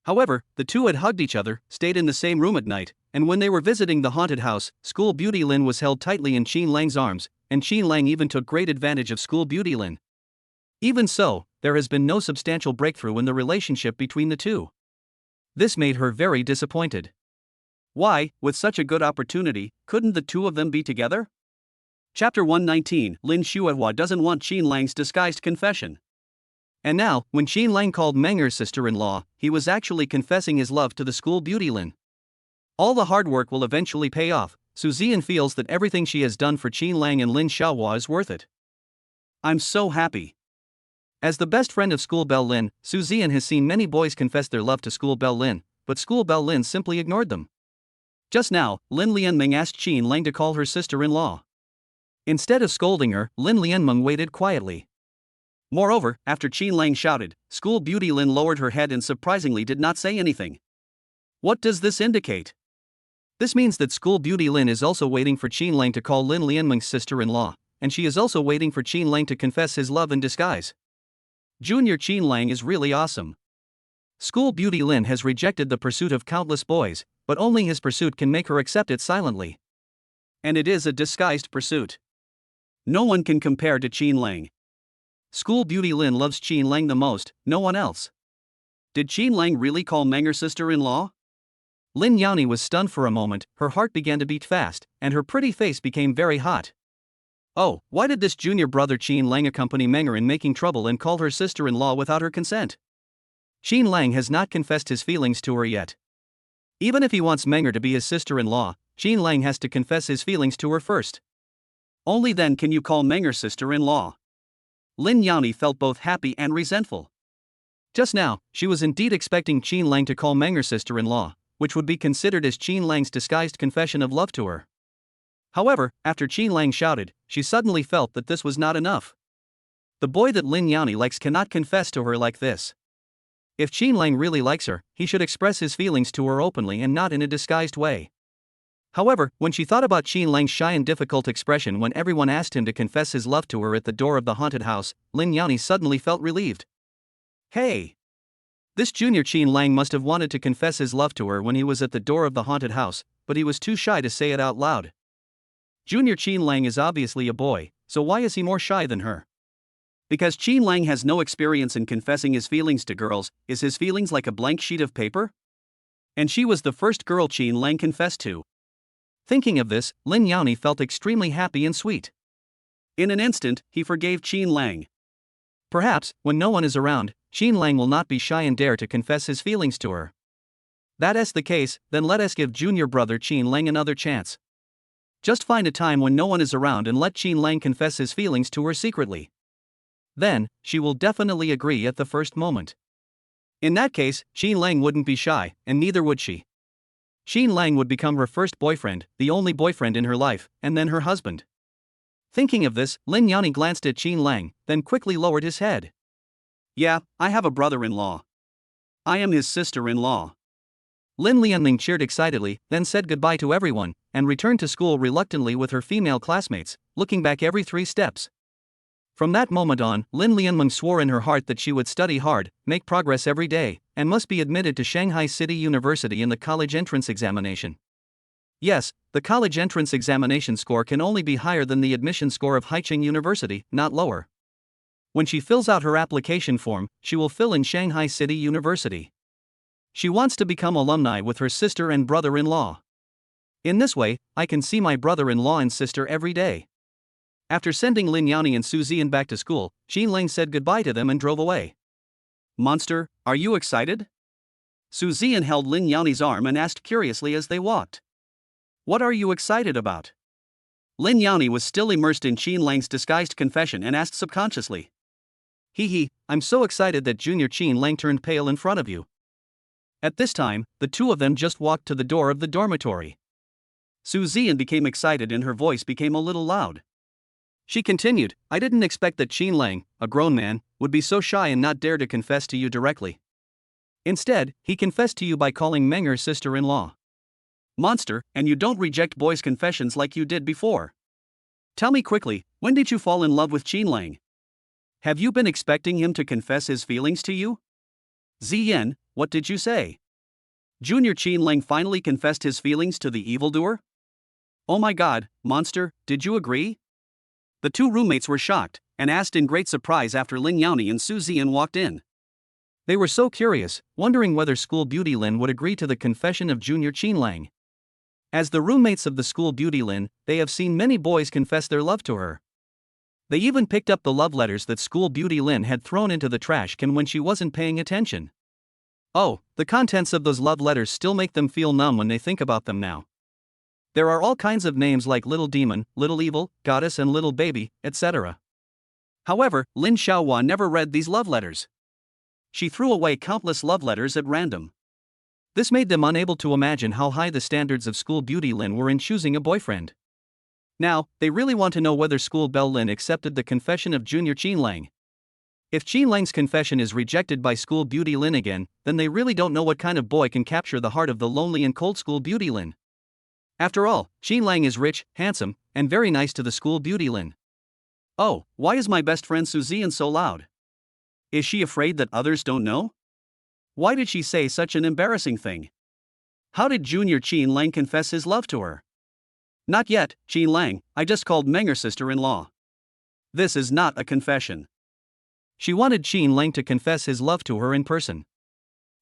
However, the two had hugged each other, stayed in the same room at night, and when they were visiting the haunted house, School Beauty Lin was held tightly in Qin Lang's arms, and Qin Lang even took great advantage of School Beauty Lin. Even so, there has been no substantial breakthrough in the relationship between the two. This made her very disappointed. Why, with such a good opportunity, couldn't the two of them be together? Chapter 119. Lin Xuehua doesn't want Qin Lang's disguised confession. And now, when Qin Lang called Menger's sister-in-law, he was actually confessing his love to the School Beauty Lin. All the hard work will eventually pay off. Su Zian feels that everything she has done for Qin Lang and Lin Xuehua is worth it. I'm so happy. As the best friend of School Belle Lin, Su Zian has seen many boys confess their love to School Belle Lin, but School Belle Lin simply ignored them. Just now, Lin Lianmeng asked Qin Lang to call her sister-in-law. Instead of scolding her, Lin Lianmeng waited quietly. Moreover, after Qin Lang shouted, School Beauty Lin lowered her head and surprisingly did not say anything. What does this indicate? This means that School Beauty Lin is also waiting for Qin Lang to call Lin Lianmeng's sister-in-law, and she is also waiting for Qin Lang to confess his love in disguise. Junior Qin Lang is really awesome. School Beauty Lin has rejected the pursuit of countless boys, but only his pursuit can make her accept it silently. And it is a disguised pursuit. No one can compare to Qin Lang. School Beauty Lin loves Qin Lang the most, no one else. Did Qin Lang really call Menger sister-in-law? Lin Yani was stunned for a moment, her heart began to beat fast, and her pretty face became very hot. Oh, why did this junior brother Qin Lang accompany Menger in making trouble and call her sister-in-law without her consent? Qin Lang has not confessed his feelings to her yet. Even if he wants Menger to be his sister-in-law, Qin Lang has to confess his feelings to her first. Only then can you call Menger sister-in-law. Lin Yani felt both happy and resentful. Just now, she was indeed expecting Qin Lang to call Menger sister-in-law, which would be considered as Qin Lang's disguised confession of love to her. However, after Qin Lang shouted, she suddenly felt that this was not enough. The boy that Lin Yani likes cannot confess to her like this. If Qin Lang really likes her, he should express his feelings to her openly and not in a disguised way. However, when she thought about Qin Lang's shy and difficult expression when everyone asked him to confess his love to her at the door of the haunted house, Lin Yani suddenly felt relieved. Hey! This junior Qin Lang must have wanted to confess his love to her when he was at the door of the haunted house, but he was too shy to say it out loud. Junior Qin Lang is obviously a boy, so why is he more shy than her? Because Qin Lang has no experience in confessing his feelings to girls, is his feelings like a blank sheet of paper? And she was the first girl Qin Lang confessed to. Thinking of this, Lin Yani felt extremely happy and sweet. In an instant, he forgave Qin Lang. Perhaps, when no one is around, Qin Lang will not be shy and dare to confess his feelings to her. That is the case, then let us give junior brother Qin Lang another chance. Just find a time when no one is around and let Qin Lang confess his feelings to her secretly. Then, she will definitely agree at the first moment. In that case, Qin Lang wouldn't be shy, and neither would she. Qin Lang would become her first boyfriend, the only boyfriend in her life, and then her husband. Thinking of this, Lin Yani glanced at Qin Lang, then quickly lowered his head. Yeah, I have a brother-in-law. I am his sister-in-law. Lin Yani cheered excitedly, then said goodbye to everyone, and returned to school reluctantly with her female classmates, looking back every 3 steps. From that moment on, Lin Yani swore in her heart that she would study hard, make progress every day, and must be admitted to Shanghai City University in the college entrance examination. Yes, the college entrance examination score can only be higher than the admission score of Haicheng University, not lower. When she fills out her application form, she will fill in Shanghai City University. She wants to become alumni with her sister and brother-in-law. In this way, I can see my brother-in-law and sister every day. After sending Lin Yani and Su Ziyan back to school, Qin Lang said goodbye to them and drove away. Monster, are you excited? Su Ziyan held Lin Yani's arm and asked curiously as they walked. What are you excited about? Lin Yani was still immersed in Qin Lang's disguised confession and asked subconsciously. I'm so excited that Junior Qin Lang turned pale in front of you. At this time, the two of them just walked to the door of the dormitory. Su Ziyan became excited and her voice became a little loud. She continued, I didn't expect that Qin Lang, a grown man, would be so shy and not dare to confess to you directly. Instead, he confessed to you by calling Meng her sister-in-law. Monster, and you don't reject boys' confessions like you did before. Tell me quickly, when did you fall in love with Qin Lang? Have you been expecting him to confess his feelings to you? Ziyan, what did you say? Junior Qin Lang finally confessed his feelings to the evildoer? Oh my god, monster, did you agree? The two roommates were shocked, and asked in great surprise after Lin Yani and Su Ziyan walked in. They were so curious, wondering whether school beauty Lin would agree to the confession of Junior Qin Lang. As the roommates of the school beauty Lin, they have seen many boys confess their love to her. They even picked up the love letters that school beauty Lin had thrown into the trash can when she wasn't paying attention. Oh, the contents of those love letters still make them feel numb when they think about them now. There are all kinds of names like Little Demon, Little Evil, Goddess and Little Baby, etc. However, Lin Xiaohua never read these love letters. She threw away countless love letters at random. This made them unable to imagine how high the standards of school beauty Lin were in choosing a boyfriend. Now, they really want to know whether school belle Lin accepted the confession of Junior Qin Lang. If Qin Lang's confession is rejected by school beauty Lin again, then they really don't know what kind of boy can capture the heart of the lonely and cold school beauty Lin. After all, Qin Lang is rich, handsome, and very nice to the school beauty Lin. Oh, why is my best friend Su Ziyan so loud? Is she afraid that others don't know? Why did she say such an embarrassing thing? How did Junior Qin Lang confess his love to her? Not yet, Qin Lang, I just called Meng her sister-in-law. This is not a confession. She wanted Qin Lang to confess his love to her in person.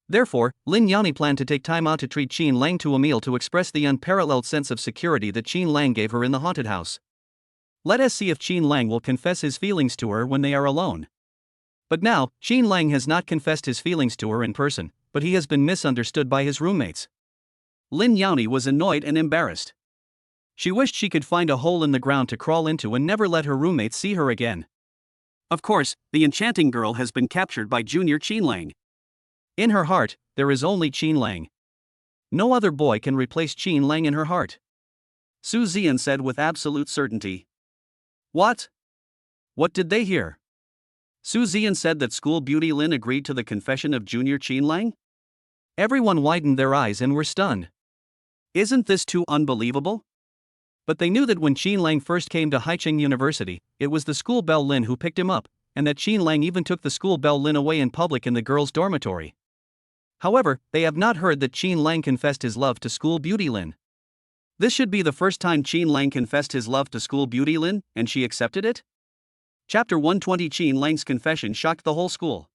Therefore, Lin Yani planned to take time out to treat Qin Lang to a meal to express the unparalleled sense of security that Qin Lang gave her in the haunted house. Let us see if Qin Lang will confess his feelings to her when they are alone. But now, Qin Lang has not confessed his feelings to her in person, but he has been misunderstood by his roommates. Lin Yani was annoyed and embarrassed. She wished she could find a hole in the ground to crawl into and never let her roommates see her again. Of course, the enchanting girl has been captured by Junior Qin Lang. In her heart, there is only Qin Lang. No other boy can replace Qin Lang in her heart. Su Ziyan said with absolute certainty. What? What did they hear? Su Ziyan said that school beauty Lin agreed to the confession of Junior Qin Lang? Everyone widened their eyes and were stunned. Isn't this too unbelievable? But they knew that when Qin Lang first came to Haicheng University, it was the school belle Lin who picked him up, and that Qin Lang even took the school belle Lin away in public in the girls' dormitory. However, they have not heard that Qin Lang confessed his love to school beauty Lin. This should be the first time Qin Lang confessed his love to school beauty Lin, and she accepted it? Chapter 120 Qin Lang's confession shocked the whole school.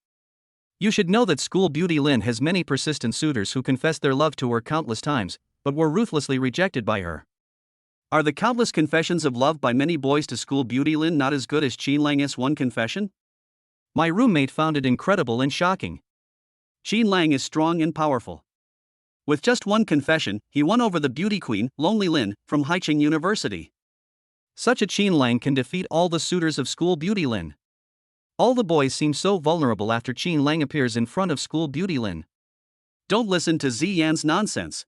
You should know that school beauty Lin has many persistent suitors who confessed their love to her countless times, but were ruthlessly rejected by her. Are the countless confessions of love by many boys to school beauty Lin not as good as Qin Lang's one confession? My roommate found it incredible and shocking. Qin Lang is strong and powerful. With just one confession, he won over the beauty queen, Lonely Lin, from Haicheng University. Such a Qin Lang can defeat all the suitors of school beauty Lin. All the boys seem so vulnerable after Qin Lang appears in front of school beauty Lin. Don't listen to Ziyan's nonsense.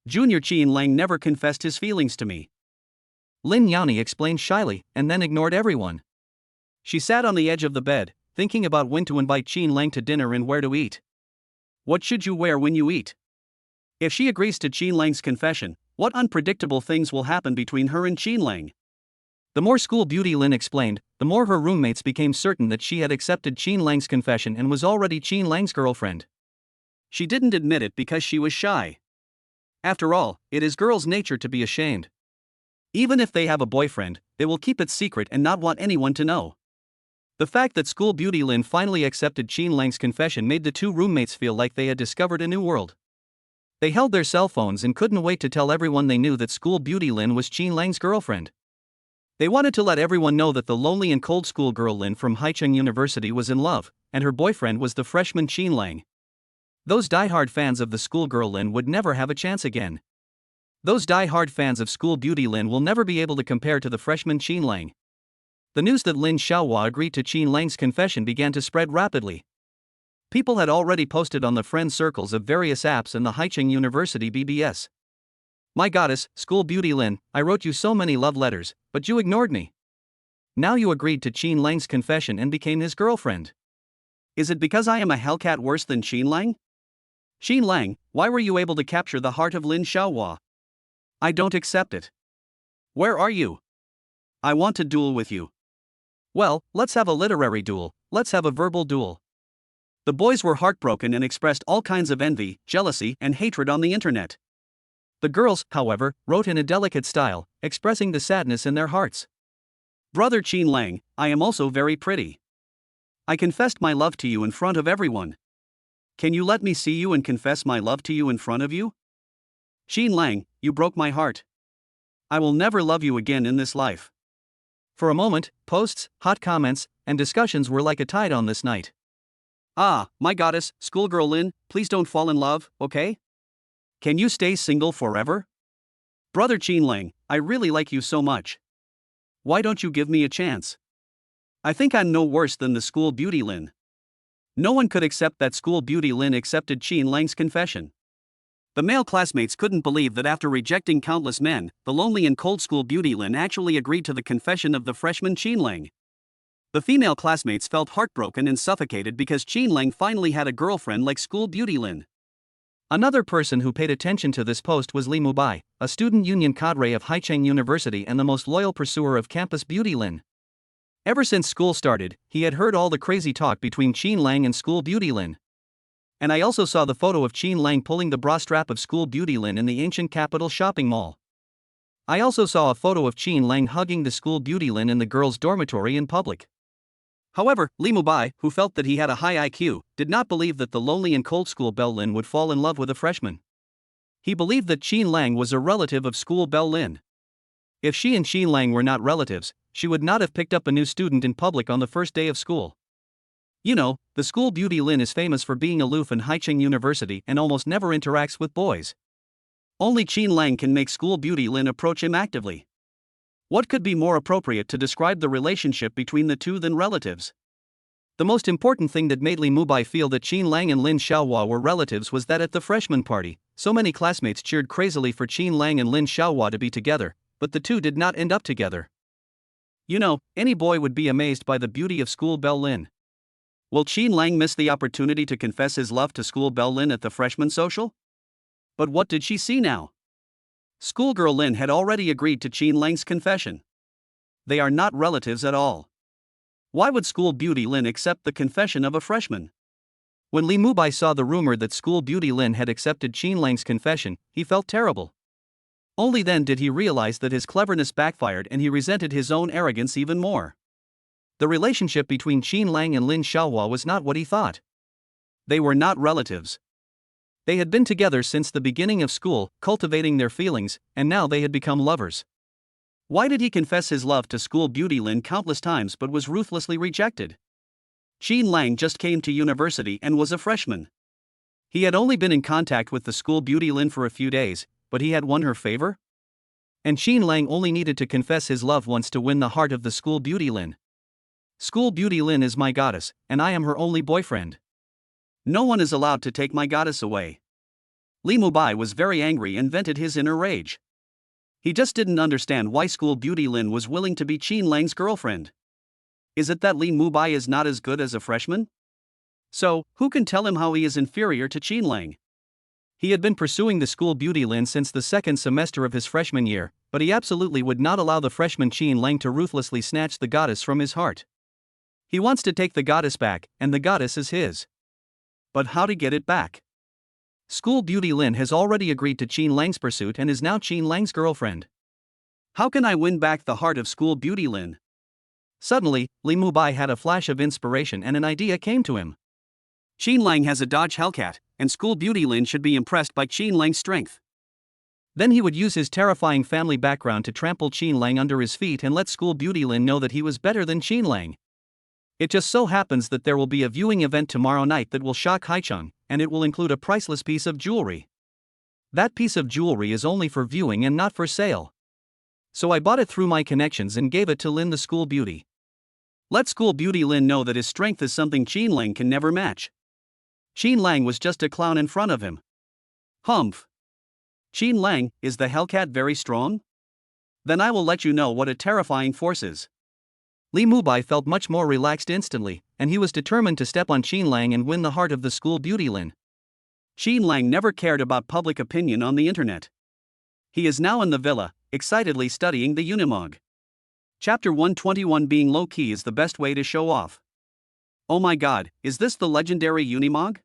Junior Qin Lang never confessed his feelings to me. Lin Yani explained shyly, and then ignored everyone. She sat on the edge of the bed, thinking about when to invite Qin Lang to dinner and where to eat. What should you wear when you eat? If she agrees to Qin Lang's confession, what unpredictable things will happen between her and Qin Lang? The more school beauty Lin explained, the more her roommates became certain that she had accepted Qin Lang's confession and was already Qin Lang's girlfriend. She didn't admit it because she was shy. After all, it is girls' nature to be ashamed. Even if they have a boyfriend, they will keep it secret and not want anyone to know. The fact that school beauty Lin finally accepted Qin Lang's confession made the two roommates feel like they had discovered a new world. They held their cell phones and couldn't wait to tell everyone they knew that school beauty Lin was Qin Lang's girlfriend. They wanted to let everyone know that the lonely and cold schoolgirl Lin from Haicheng University was in love, and her boyfriend was the freshman Qin Lang. Those die-hard fans of the schoolgirl Lin would never have a chance again. Those die-hard fans of school beauty Lin will never be able to compare to the freshman Qin Lang. The news that Lin Xiaohua agreed to Qin Lang's confession began to spread rapidly. People had already posted on the friend circles of various apps and the Haicheng University BBS. My goddess, school beauty Lin, I wrote you so many love letters, but you ignored me. Now you agreed to Qin Lang's confession and became his girlfriend. Is it because I am a hellcat worse than Qin Lang? Qin Lang, why were you able to capture the heart of Lin Xiaohua? I don't accept it. Where are you? I want to duel with you. Well, let's have a literary duel, let's have a verbal duel. The boys were heartbroken and expressed all kinds of envy, jealousy, and hatred on the internet. The girls, however, wrote in a delicate style, expressing the sadness in their hearts. Brother Qin Lang, I am also very pretty. I confessed my love to you in front of everyone. Can you let me see you and confess my love to you in front of you? Qin Lang, you broke my heart. I will never love you again in this life. For a moment, posts, hot comments, and discussions were like a tide on this night. Ah, my goddess, schoolgirl Lin, please don't fall in love, okay? Can you stay single forever? Brother Qin Lang, I really like you so much. Why don't you give me a chance? I think I'm no worse than the school beauty Lin. No one could accept that school beauty Lin accepted Qin Lang's confession. The male classmates couldn't believe that after rejecting countless men, the lonely and cold school beauty Lin actually agreed to the confession of the freshman Qin Lang. The female classmates felt heartbroken and suffocated because Qin Lang finally had a girlfriend like school beauty Lin. Another person who paid attention to this post was Li Mubai, a student union cadre of Haicheng University and the most loyal pursuer of campus beauty Lin. Ever since school started, he had heard all the crazy talk between Qin Lang and school beauty Lin. And I also saw the photo of Qin Lang pulling the bra strap of school beauty Lin in the ancient capital shopping mall. I also saw a photo of Qin Lang hugging the school beauty Lin in the girls' dormitory in public. However, Li Mubai, who felt that he had a high IQ, did not believe that the lonely and cold school belle Lin would fall in love with a freshman. He believed that Qin Lang was a relative of school belle Lin. If she and Qin Lang were not relatives, she would not have picked up a new student in public on the first day of school. You know, the school beauty Lin is famous for being aloof in Haicheng University and almost never interacts with boys. Only Qin Lang can make school beauty Lin approach him actively. What could be more appropriate to describe the relationship between the two than relatives? The most important thing that made Li Mubai feel that Qin Lang and Lin Xiaohua were relatives was that at the freshman party, so many classmates cheered crazily for Qin Lang and Lin Xiaohua to be together, but the two did not end up together. You know, any boy would be amazed by the beauty of school belle Lin. Will Qin Lang miss the opportunity to confess his love to school belle Lin at the freshman social? But what did she see now? Schoolgirl Lin had already agreed to Qin Lang's confession. They are not relatives at all. Why would school beauty Lin accept the confession of a freshman? When Li Mubai saw the rumor that school beauty Lin had accepted Qin Lang's confession, he felt terrible. Only then did he realize that his cleverness backfired and he resented his own arrogance even more. The relationship between Qin Lang and Lin Xiaohua was not what he thought. They were not relatives. They had been together since the beginning of school, cultivating their feelings, and now they had become lovers. Why did he confess his love to school beauty Lin countless times but was ruthlessly rejected? Qin Lang just came to university and was a freshman. He had only been in contact with the school beauty Lin for a few days, but he had won her favor? And Qin Lang only needed to confess his love once to win the heart of the school beauty Lin. School beauty Lin is my goddess, and I am her only boyfriend. No one is allowed to take my goddess away. Li Mubai was very angry and vented his inner rage. He just didn't understand why school beauty Lin was willing to be Qin Lang's girlfriend. Is it that Li Mubai is not as good as a freshman? So, who can tell him how he is inferior to Qin Lang? He had been pursuing the school beauty Lin since the second semester of his freshman year, but he absolutely would not allow the freshman Qin Lang to ruthlessly snatch the goddess from his heart. He wants to take the goddess back, and the goddess is his. But how to get it back? School beauty Lin has already agreed to Qin Lang's pursuit and is now Qin Lang's girlfriend. How can I win back the heart of school beauty Lin? Suddenly, Li Mubai had a flash of inspiration and an idea came to him. Qin Lang has a Dodge Hellcat, and school beauty Lin should be impressed by Qin Lang's strength. Then he would use his terrifying family background to trample Qin Lang under his feet and let school beauty Lin know that he was better than Qin Lang. It just so happens that there will be a viewing event tomorrow night that will shock Haicheng, and it will include a priceless piece of jewelry. That piece of jewelry is only for viewing and not for sale. So I bought it through my connections and gave it to Lin the school beauty. Let school beauty Lin know that his strength is something Qin Lang can never match. Qin Lang was just a clown in front of him. Humph. Qin Lang, is the Hellcat very strong? Then I will let you know what a terrifying force is. Li Mubai felt much more relaxed instantly, and he was determined to step on Qin Lang and win the heart of the school beauty Lin. Qin Lang never cared about public opinion on the internet. He is now in the villa, excitedly studying the Unimog. Chapter 121. Being low-key is the best way to show off. Oh my god, is this the legendary Unimog?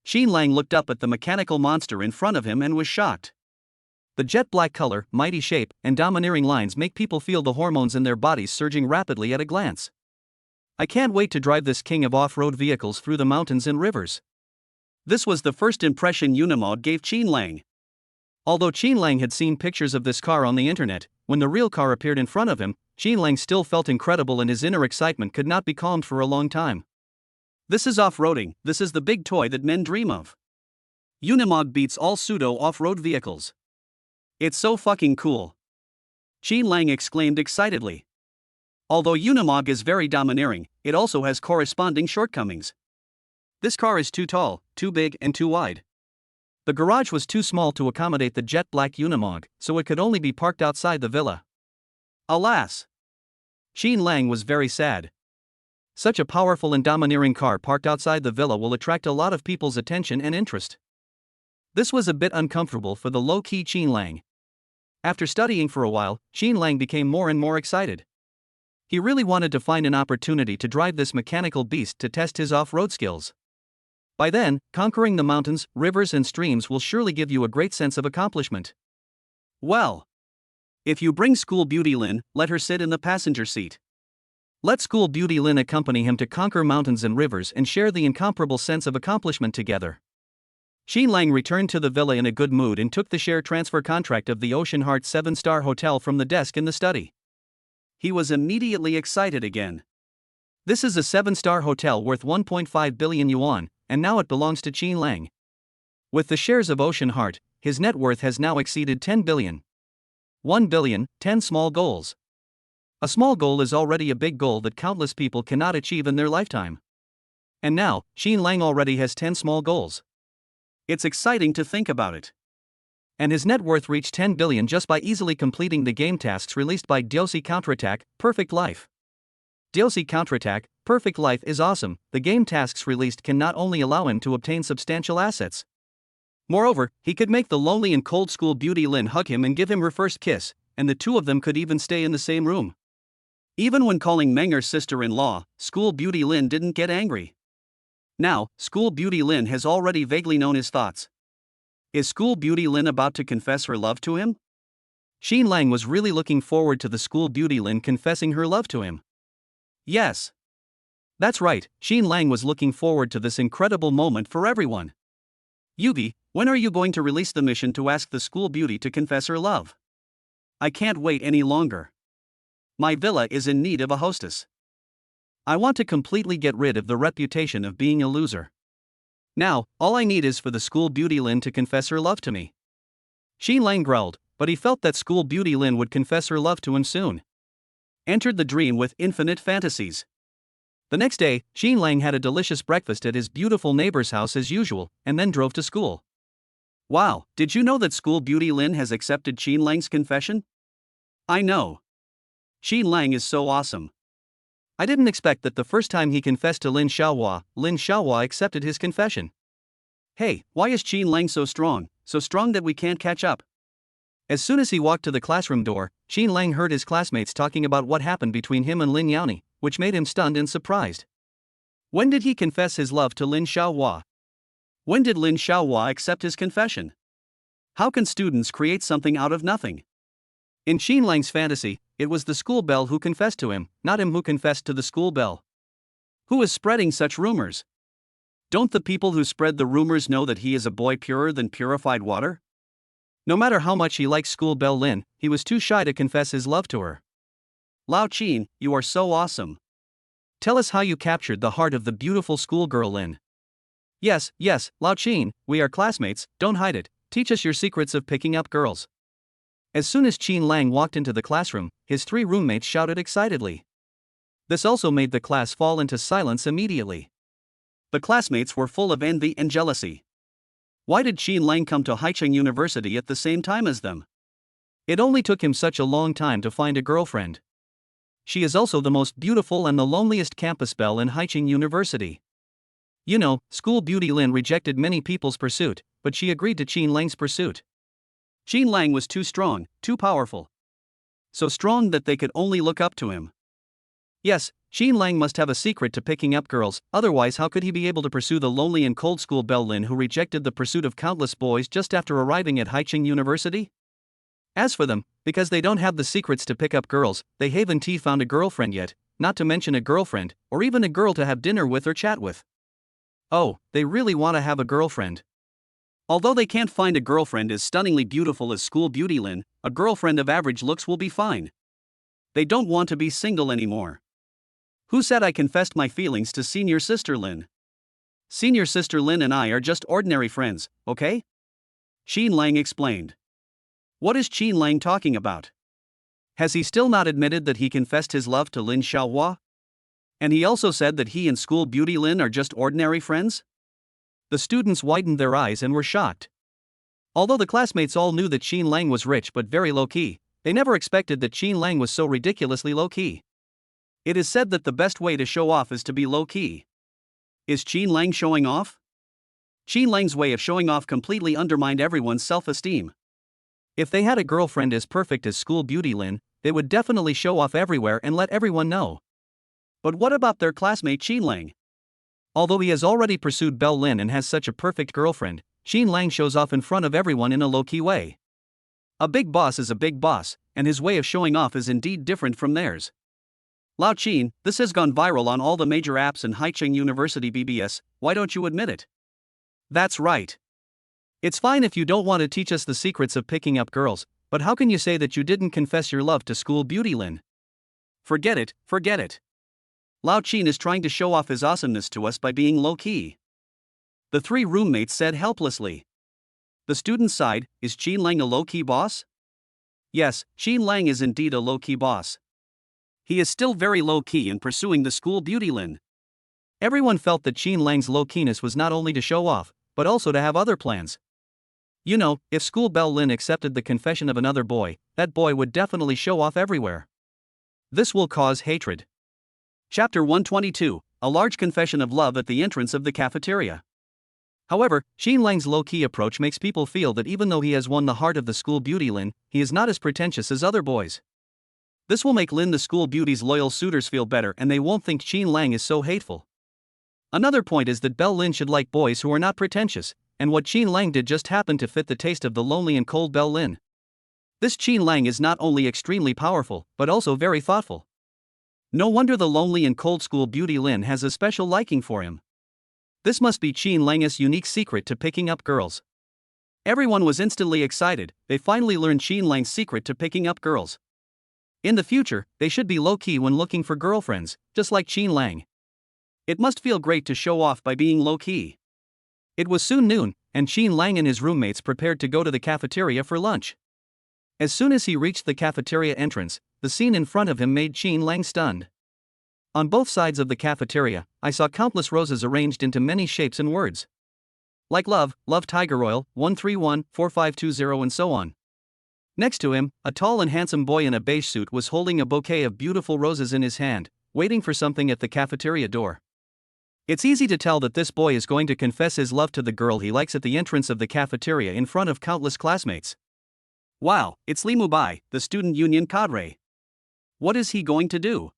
Qin Lang looked up at the mechanical monster in front of him and was shocked. The jet-black color, mighty shape, and domineering lines make people feel the hormones in their bodies surging rapidly at a glance. I can't wait to drive this king of off-road vehicles through the mountains and rivers. This was the first impression Unimog gave Qin Lang. Although Qin Lang had seen pictures of this car on the internet, when the real car appeared in front of him, Qin Lang still felt incredible and his inner excitement could not be calmed for a long time. This is off-roading, this is the big toy that men dream of. Unimog beats all pseudo off-road vehicles. It's so fucking cool. Qin Lang exclaimed excitedly. Although Unimog is very domineering, it also has corresponding shortcomings. This car is too tall, too big, and too wide. The garage was too small to accommodate the jet-black Unimog, so it could only be parked outside the villa. Alas! Qin Lang was very sad. Such a powerful and domineering car parked outside the villa will attract a lot of people's attention and interest. This was a bit uncomfortable for the low-key Qin Lang. After studying for a while, Qin Lang became more and more excited. He really wanted to find an opportunity to drive this mechanical beast to test his off-road skills. By then, conquering the mountains, rivers and streams will surely give you a great sense of accomplishment. Well, if you bring school beauty Lin, let her sit in the passenger seat. Let school beauty Lin accompany him to conquer mountains and rivers and share the incomparable sense of accomplishment together. Qin Lang returned to the villa in a good mood and took the share transfer contract of the Ocean Heart 7-star hotel from the desk in the study. He was immediately excited again. This is a 7-star hotel worth 1.5 billion yuan, and now it belongs to Qin Lang. With the shares of Ocean Heart, his net worth has now exceeded 10 billion. 1 billion, 10 small goals. A small goal is already a big goal that countless people cannot achieve in their lifetime. And now, Qin Lang already has 10 small goals. It's exciting to think about it. And his net worth reached 10 billion just by easily completing the game tasks released by DLC Counterattack, Perfect Life. DLC Counterattack, Perfect Life is awesome. The game tasks released can not only allow him to obtain substantial assets. Moreover, he could make the lonely and cold school beauty Lin hug him and give him her first kiss, and the two of them could even stay in the same room. Even when calling Meng her sister-in-law, school beauty Lin didn't get angry. Now, school beauty Lin has already vaguely known his thoughts. Is school beauty Lin about to confess her love to him? Qin Lang was really looking forward to the school beauty Lin confessing her love to him. Yes. That's right, Qin Lang was looking forward to this incredible moment for everyone. Yugi, when are you going to release the mission to ask the school beauty to confess her love? I can't wait any longer. My villa is in need of a hostess. I want to completely get rid of the reputation of being a loser. Now, all I need is for the school beauty Lin to confess her love to me. Qin Lang growled, but he felt that school beauty Lin would confess her love to him soon. Entered the dream with infinite fantasies. The next day, Qin Lang had a delicious breakfast at his beautiful neighbor's house as usual, and then drove to school. Wow, did you know that school beauty Lin has accepted Qin Lang's confession? I know. Qin Lang is so awesome. I didn't expect that the first time he confessed to Lin Xiaohua accepted his confession. Hey, why is Qin Lang so strong that we can't catch up? As soon as he walked to the classroom door, Qin Lang heard his classmates talking about what happened between him and Lin Yani, which made him stunned and surprised. When did he confess his love to Lin Xiaohua? When did Lin Xiaohua accept his confession? How can students create something out of nothing? In Qin Lang's fantasy, it was the school belle who confessed to him, not him who confessed to the school belle. Who is spreading such rumors? Don't the people who spread the rumors know that he is a boy purer than purified water? No matter how much he likes school belle Lin, he was too shy to confess his love to her. Lao Qin, you are so awesome. Tell us how you captured the heart of the beautiful schoolgirl Lin. Yes, Lao Qin, we are classmates, don't hide it, teach us your secrets of picking up girls. As soon as Qin Lang walked into the classroom, his 3 roommates shouted excitedly. This also made the class fall into silence immediately. The classmates were full of envy and jealousy. Why did Qin Lang come to Haicheng University at the same time as them? It only took him such a long time to find a girlfriend. She is also the most beautiful and the loneliest campus belle in Haicheng University. You know, school beauty Lin rejected many people's pursuit, but she agreed to Qin Lang's pursuit. Qin Lang was too strong, too powerful. So strong that they could only look up to him. Yes, Qin Lang must have a secret to picking up girls, otherwise how could he be able to pursue the lonely and cold school belle Lin who rejected the pursuit of countless boys just after arriving at Haicheng University? As for them, because they don't have the secrets to pick up girls, they haven't found a girlfriend yet, not to mention a girlfriend, or even a girl to have dinner with or chat with. Oh, they really want to have a girlfriend. Although they can't find a girlfriend as stunningly beautiful as school beauty Lin, a girlfriend of average looks will be fine. They don't want to be single anymore. Who said I confessed my feelings to senior sister Lin? Senior sister Lin and I are just ordinary friends, okay? Qin Lang explained. What is Qin Lang talking about? Has he still not admitted that he confessed his love to Lin Xiaohua? And he also said that he and school beauty Lin are just ordinary friends? The students widened their eyes and were shocked. Although the classmates all knew that Qin Lang was rich but very low-key, they never expected that Qin Lang was so ridiculously low-key. It is said that the best way to show off is to be low-key. Is Qin Lang showing off? Qin Lang's way of showing off completely undermined everyone's self-esteem. If they had a girlfriend as perfect as school beauty Lin, they would definitely show off everywhere and let everyone know. But what about their classmate Qin Lang? Although he has already pursued belle Lin and has such a perfect girlfriend, Qin Lang shows off in front of everyone in a low-key way. A big boss is a big boss, and his way of showing off is indeed different from theirs. Lao Qin, this has gone viral on all the major apps in Haicheng University BBS, why don't you admit it? That's right. It's fine if you don't want to teach us the secrets of picking up girls, but how can you say that you didn't confess your love to school beauty Lin? Forget it. Lao Qin is trying to show off his awesomeness to us by being low-key. The 3 roommates said helplessly. The students sighed, is Qin Lang a low-key boss? Yes, Qin Lang is indeed a low-key boss. He is still very low-key in pursuing the school beauty Lin. Everyone felt that Qin Lang's low-keyness was not only to show off, but also to have other plans. You know, if school belle Lin accepted the confession of another boy, that boy would definitely show off everywhere. This will cause hatred. Chapter 122, A Large Confession of Love at the Entrance of the Cafeteria. However, Qin Lang's low-key approach makes people feel that even though he has won the heart of the school beauty Lin, he is not as pretentious as other boys. This will make Lin the school beauty's loyal suitors feel better and they won't think Qin Lang is so hateful. Another point is that belle Lin should like boys who are not pretentious, and what Qin Lang did just happened to fit the taste of the lonely and cold belle Lin. This Qin Lang is not only extremely powerful, but also very thoughtful. No wonder the lonely and cold school beauty Lin has a special liking for him. This must be Qin Lang's unique secret to picking up girls. Everyone was instantly excited, they finally learned Qin Lang's secret to picking up girls. In the future, they should be low-key when looking for girlfriends, just like Qin Lang. It must feel great to show off by being low-key. It was soon noon, and Qin Lang and his roommates prepared to go to the cafeteria for lunch. As soon as he reached the cafeteria entrance, the scene in front of him made Qin Lang stunned. On both sides of the cafeteria, I saw countless roses arranged into many shapes and words. Like love, love Tiger Oil, 131-4520 and so on. Next to him, a tall and handsome boy in a beige suit was holding a bouquet of beautiful roses in his hand, waiting for something at the cafeteria door. It's easy to tell that this boy is going to confess his love to the girl he likes at the entrance of the cafeteria in front of countless classmates. Wow, it's Li Mubai, the student union cadre. What is he going to do?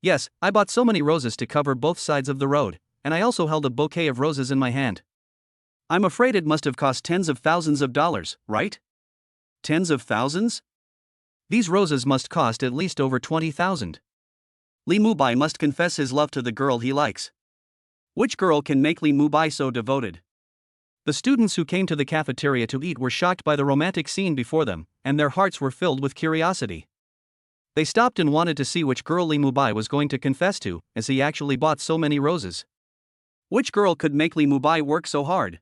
Yes, I bought so many roses to cover both sides of the road, and I also held a bouquet of roses in my hand. I'm afraid it must have cost tens of thousands of dollars, right? Tens of thousands? These roses must cost at least over 20,000. Li Mubai must confess his love to the girl he likes. Which girl can make Li Mubai so devoted? The students who came to the cafeteria to eat were shocked by the romantic scene before them, and their hearts were filled with curiosity. They stopped and wanted to see which girl Li Mubai was going to confess to, as he actually bought so many roses. Which girl could make Li Mubai work so hard?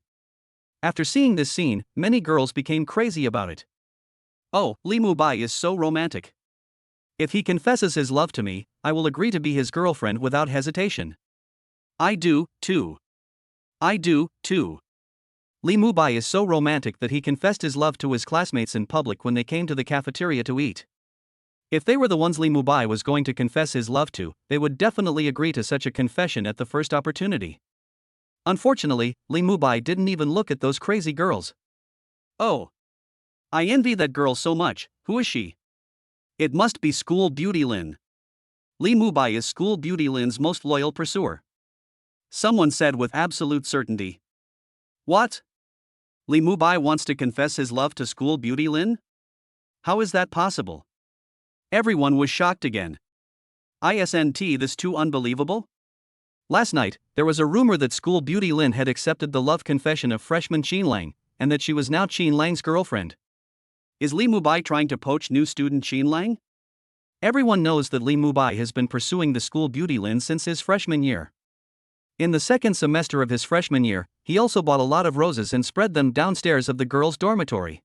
After seeing this scene, many girls became crazy about it. Oh, Li Mubai is so romantic. If he confesses his love to me, I will agree to be his girlfriend without hesitation. I do, too. I do, too. Li Mubai is so romantic that he confessed his love to his classmates in public when they came to the cafeteria to eat. If they were the ones Li Mubai was going to confess his love to, they would definitely agree to such a confession at the first opportunity. Unfortunately, Li Mubai didn't even look at those crazy girls. Oh. I envy that girl so much. Who is she? It must be School Beauty Lin. Li Mubai is School Beauty Lin's most loyal pursuer. Someone said with absolute certainty. What? Li Mubai wants to confess his love to School Beauty Lin? How is that possible? Everyone was shocked again. Isn't this too unbelievable? Last night, there was a rumor that School Beauty Lin had accepted the love confession of freshman Qin Lang, and that she was now Qin Lang's girlfriend. Is Li Mubai trying to poach new student Qin Lang? Everyone knows that Li Mubai has been pursuing the School Beauty Lin since his freshman year. In the second semester of his freshman year, he also bought a lot of roses and spread them downstairs of the girls' dormitory.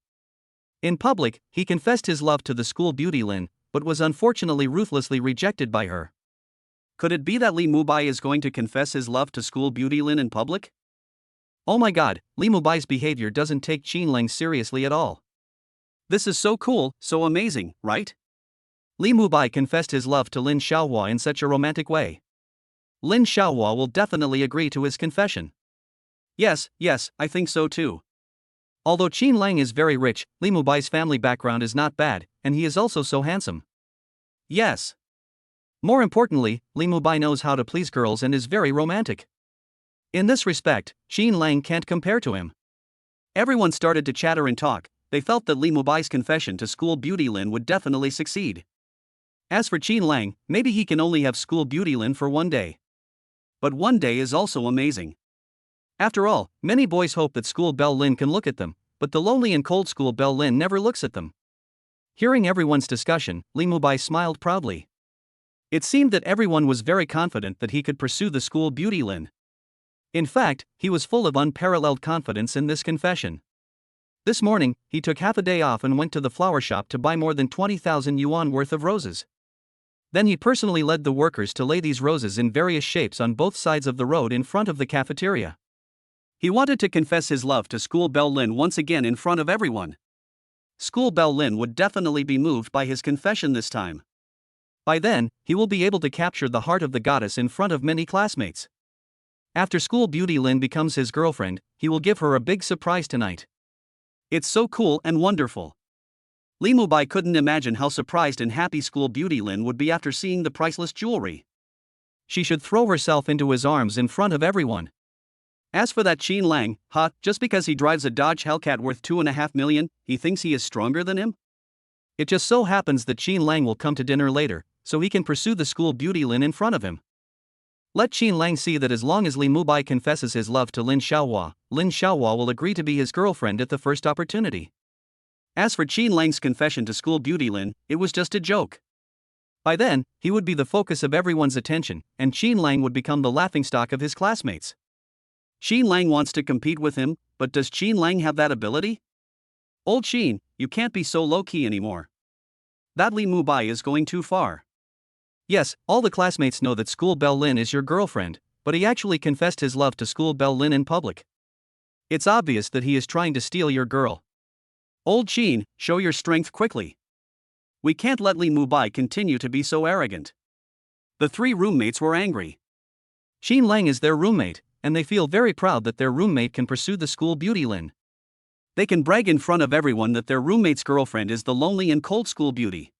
In public, he confessed his love to the School Beauty Lin, but was unfortunately ruthlessly rejected by her. Could it be that Li Mubai is going to confess his love to School Beauty Lin in public? Oh my god, Li Mubai's behavior doesn't take Qin Lang seriously at all. This is so cool, so amazing, right? Li Mubai confessed his love to Lin Xiaohua in such a romantic way. Lin Xiaohua will definitely agree to his confession. Yes, I think so too. Although Qin Lang is very rich, Li Mubai's family background is not bad, and he is also so handsome. Yes. More importantly, Li Mubai knows how to please girls and is very romantic. In this respect, Qin Lang can't compare to him. Everyone started to chatter and talk. They felt that Li Mubai's confession to School Beauty Lin would definitely succeed. As for Qin Lang, maybe he can only have School Beauty Lin for one day. But one day is also amazing. After all, many boys hope that School Belle Lin can look at them, but the lonely and cold School Belle Lin never looks at them. Hearing everyone's discussion, Li Mubai smiled proudly. It seemed that everyone was very confident that he could pursue the School Beauty Lin. In fact, he was full of unparalleled confidence in this confession. This morning, he took half a day off and went to the flower shop to buy more than 20,000 yuan worth of roses. Then he personally led the workers to lay these roses in various shapes on both sides of the road in front of the cafeteria. He wanted to confess his love to School Belle Lin once again in front of everyone. School Belle Lin would definitely be moved by his confession this time. By then, he will be able to capture the heart of the goddess in front of many classmates. After School Beauty Lin becomes his girlfriend, he will give her a big surprise tonight. It's so cool and wonderful. Li Mubai couldn't imagine how surprised and happy School Beauty Lin would be after seeing the priceless jewelry. She should throw herself into his arms in front of everyone. As for that Qin Lang, just because he drives a Dodge Hellcat worth 2.5 million, he thinks he is stronger than him? It just so happens that Qin Lang will come to dinner later, so he can pursue the School Beauty Lin in front of him. Let Qin Lang see that as long as Li Mubai confesses his love to Lin Xiaohua will agree to be his girlfriend at the first opportunity. As for Qin Lang's confession to School Beauty Lin, it was just a joke. By then, he would be the focus of everyone's attention, and Qin Lang would become the laughingstock of his classmates. Qin Lang wants to compete with him, but does Qin Lang have that ability? Old Qin, you can't be so low-key anymore. That Li Mubai is going too far. Yes, all the classmates know that School Belle Lin is your girlfriend, but he actually confessed his love to School Belle Lin in public. It's obvious that he is trying to steal your girl. Old Qin, show your strength quickly. We can't let Li Mubai continue to be so arrogant. The three roommates were angry. Qin Lang is their roommate, and they feel very proud that their roommate can pursue the school beauty Lin. They can brag in front of everyone that their roommate's girlfriend is the lonely and cold school beauty.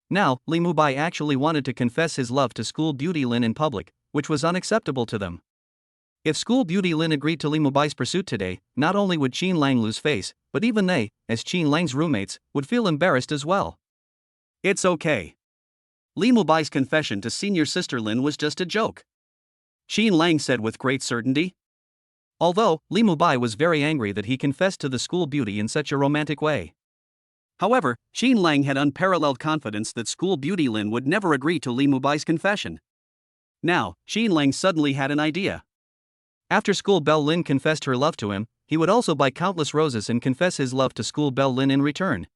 Now, Li Mubai actually wanted to confess his love to school beauty Lin in public, which was unacceptable to them. If school beauty Lin agreed to Li Mubai's pursuit today, not only would Qin Lang lose face, but even they, as Qin Lang's roommates, would feel embarrassed as well. It's okay. Li Mubai's confession to senior sister Lin was just a joke, Qin Lang said with great certainty. Although, Li Mubai was very angry that he confessed to the school beauty in such a romantic way. However, Qin Lang had unparalleled confidence that school beauty Lin would never agree to Li Mubai's confession. Now, Qin Lang suddenly had an idea. After school belle Lin confessed her love to him, he would also buy countless roses and confess his love to school belle Lin in return.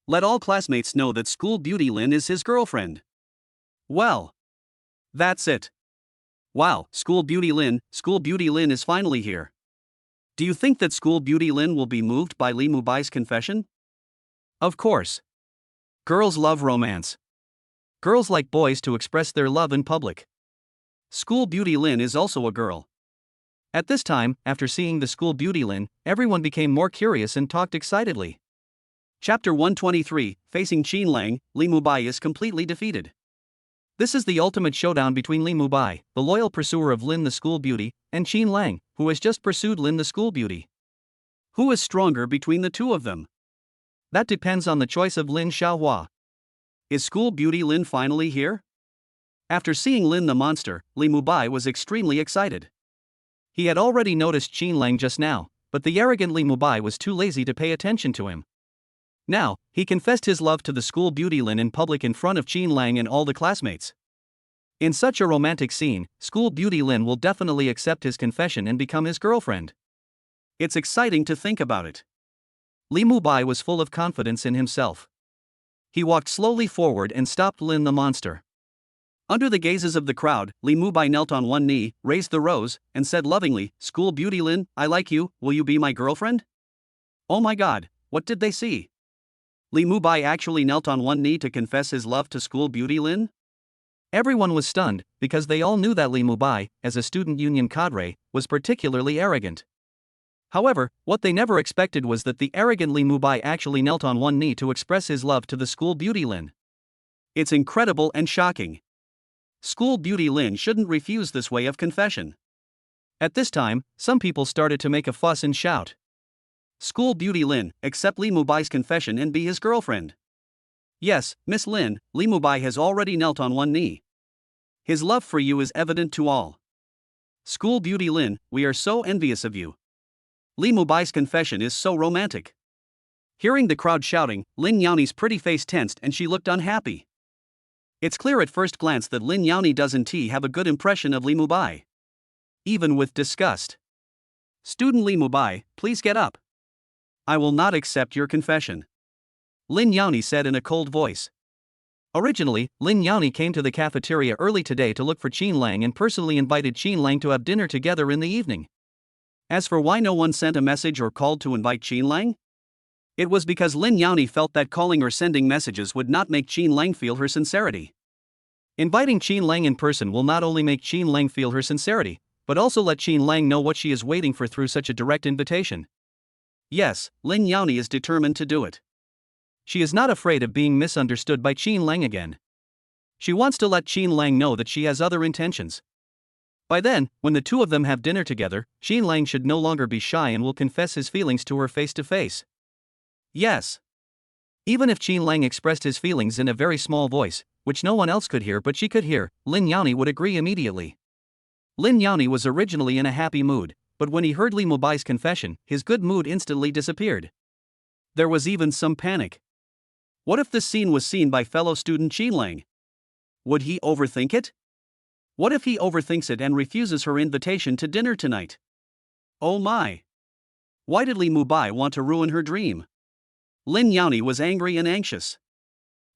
Let all classmates know that school beauty Lin is his girlfriend. Well, that's it. Wow, school beauty Lin is finally here. Do you think that school beauty Lin will be moved by Li Mubai's confession? Of course. Girls love romance. Girls like boys to express their love in public. School beauty Lin is also a girl. At this time, after seeing the school beauty Lin, everyone became more curious and talked excitedly. Chapter 123, Facing Qin Lang, Li Mubai is completely defeated. This is the ultimate showdown between Li Mubai, the loyal pursuer of Lin the school beauty, and Qin Lang, who has just pursued Lin the school beauty. Who is stronger between the two of them? That depends on the choice of Lin Xiaohua. Is school beauty Lin finally here? After seeing Lin the monster, Li Mubai was extremely excited. He had already noticed Qin Lang just now, but the arrogant Li Mubai was too lazy to pay attention to him. Now, he confessed his love to the school beauty Lin in public in front of Qin Lang and all the classmates. In such a romantic scene, school beauty Lin will definitely accept his confession and become his girlfriend. It's exciting to think about it. Li Mubai was full of confidence in himself. He walked slowly forward and stopped Lin the monster. Under the gazes of the crowd, Li Mubai knelt on one knee, raised the rose, and said lovingly, "School beauty Lin, I like you, will you be my girlfriend?" Oh my god, what did they see? Li Mubai actually knelt on one knee to confess his love to school beauty Lin? Everyone was stunned, because they all knew that Li Mubai, as a student union cadre, was particularly arrogant. However, what they never expected was that the arrogant Li Mubai actually knelt on one knee to express his love to the school beauty Lin. It's incredible and shocking. School beauty Lin shouldn't refuse this way of confession. At this time, some people started to make a fuss and shout. School beauty Lin, accept Li Mubai's confession and be his girlfriend. Yes, Miss Lin, Li Mubai has already knelt on one knee. His love for you is evident to all. School beauty Lin, we are so envious of you. Li Mubai's confession is so romantic. Hearing the crowd shouting, Lin Yani's pretty face tensed and she looked unhappy. It's clear at first glance that Lin Yani doesn't have a good impression of Li Mubai. Even with disgust. Student Li Mubai, please get up. I will not accept your confession, Lin Yani said in a cold voice. Originally, Lin Yani came to the cafeteria early today to look for Qin Lang and personally invited Qin Lang to have dinner together in the evening. As for why no one sent a message or called to invite Qin Lang? It was because Lin Yani felt that calling or sending messages would not make Qin Lang feel her sincerity. Inviting Qin Lang in person will not only make Qin Lang feel her sincerity, but also let Qin Lang know what she is waiting for through such a direct invitation. Yes, Lin Yani is determined to do it. She is not afraid of being misunderstood by Qin Lang again. She wants to let Qin Lang know that she has other intentions. By then, when the two of them have dinner together, Qin Lang should no longer be shy and will confess his feelings to her face to face. Yes. Even if Qin Lang expressed his feelings in a very small voice, which no one else could hear but she could hear, Lin Yani would agree immediately. Lin Yani was originally in a happy mood, but when he heard Li Mubai's confession, his good mood instantly disappeared. There was even some panic. What if this scene was seen by fellow student Qin Lang? Would he overthink it? What if he overthinks it and refuses her invitation to dinner tonight? Oh my! Why did Li Mubai want to ruin her dream? Lin Yani was angry and anxious.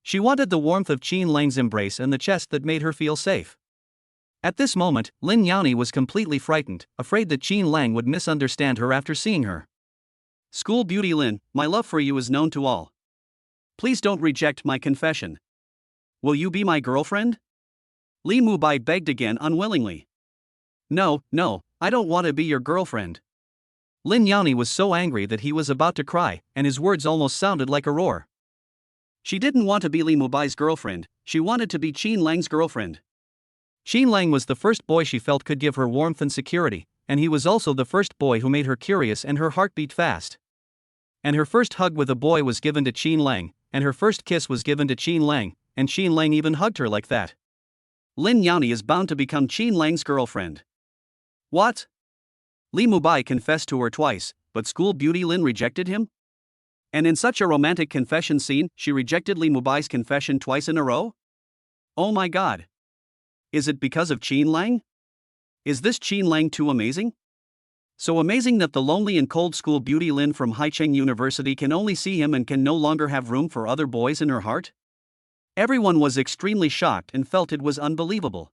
She wanted the warmth of Qin Lang's embrace and the chest that made her feel safe. At this moment, Lin Yani was completely frightened, afraid that Qin Lang would misunderstand her after seeing her. School beauty Lin, my love for you is known to all. Please don't reject my confession. Will you be my girlfriend? Li Mubai begged again unwillingly. No, no, I don't want to be your girlfriend. Lin Yani was so angry that he was about to cry, and his words almost sounded like a roar. She didn't want to be Li Mubai's girlfriend, she wanted to be Qin Lang's girlfriend. Qin Lang was the first boy she felt could give her warmth and security, and he was also the first boy who made her curious and her heart beat fast. And her first hug with a boy was given to Qin Lang, and her first kiss was given to Qin Lang, and Qin Lang even hugged her like that. Lin Yani is bound to become Qin Lang's girlfriend. What? Li Mubai confessed to her twice, but school beauty Lin rejected him? And in such a romantic confession scene, she rejected Li Mubai's confession twice in a row? Oh my god. Is it because of Qin Lang? Is this Qin Lang too amazing? So amazing that the lonely and cold school beauty Lin from Haicheng University can only see him and can no longer have room for other boys in her heart? Everyone was extremely shocked and felt it was unbelievable.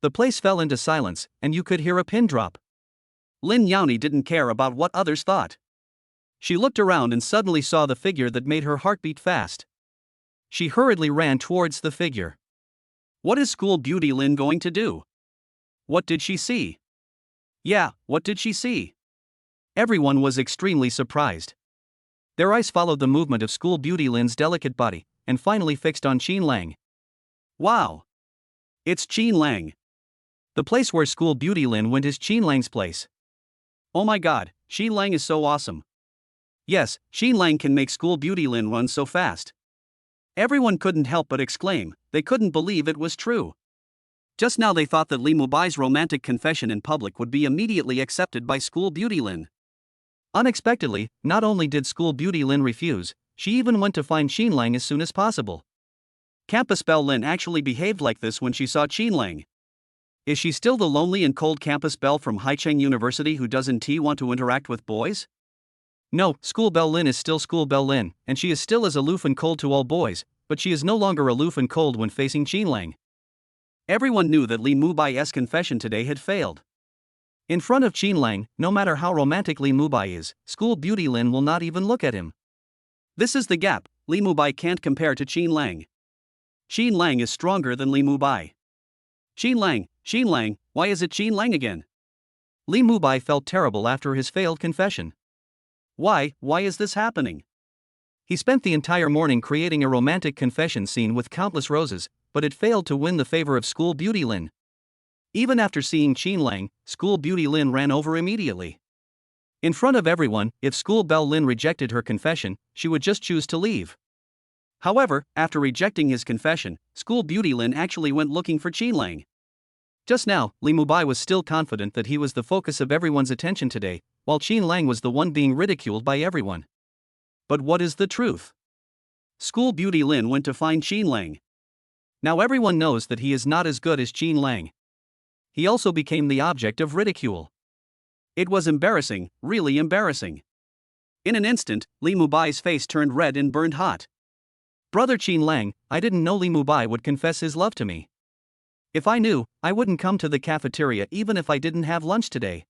The place fell into silence, and you could hear a pin drop. Lin Yani didn't care about what others thought. She looked around and suddenly saw the figure that made her heart beat fast. She hurriedly ran towards the figure. What is school beauty Lin going to do? What did she see? Yeah, what did she see? Everyone was extremely surprised. Their eyes followed the movement of school beauty Lin's delicate body, and finally fixed on Qin Lang. Wow! It's Qin Lang. The place where school beauty Lin went is Qin Lang's place. Oh my god, Qin Lang is so awesome. Yes, Qin Lang can make school beauty Lin run so fast. Everyone couldn't help but exclaim, they couldn't believe it was true. Just now they thought that Li Mubai's romantic confession in public would be immediately accepted by school beauty Lin. Unexpectedly, not only did school beauty Lin refuse, she even went to find Qin Lang as soon as possible. Campus belle Lin actually behaved like this when she saw Qin Lang. Is she still the lonely and cold campus belle from Haicheng University who doesn't want to interact with boys? No, school belle Lin is still school belle Lin, and she is still as aloof and cold to all boys, but she is no longer aloof and cold when facing Qin Lang. Everyone knew that Li Mubai's confession today had failed. In front of Qin Lang, no matter how romantic Li Mubai is, school beauty Lin will not even look at him. This is the gap, Li Mubai can't compare to Qin Lang. Qin Lang is stronger than Li Mubai. Qin Lang, why is it Qin Lang again? Li Mubai felt terrible after his failed confession. Why is this happening? He spent the entire morning creating a romantic confession scene with countless roses, but it failed to win the favor of school beauty Lin. Even after seeing Qin Lang, school beauty Lin ran over immediately. In front of everyone, if school belle Lin rejected her confession, she would just choose to leave. However, after rejecting his confession, school beauty Lin actually went looking for Qin Lang. Just now, Li Mubai was still confident that he was the focus of everyone's attention today, while Qin Lang was the one being ridiculed by everyone. But what is the truth? School beauty Lin went to find Qin Lang. Now everyone knows that he is not as good as Qin Lang. He also became the object of ridicule. It was embarrassing, really embarrassing. In an instant, Li Mubai's face turned red and burned hot. Brother Qin Lang, I didn't know Li Mubai would confess his love to me. If I knew, I wouldn't come to the cafeteria even if I didn't have lunch today.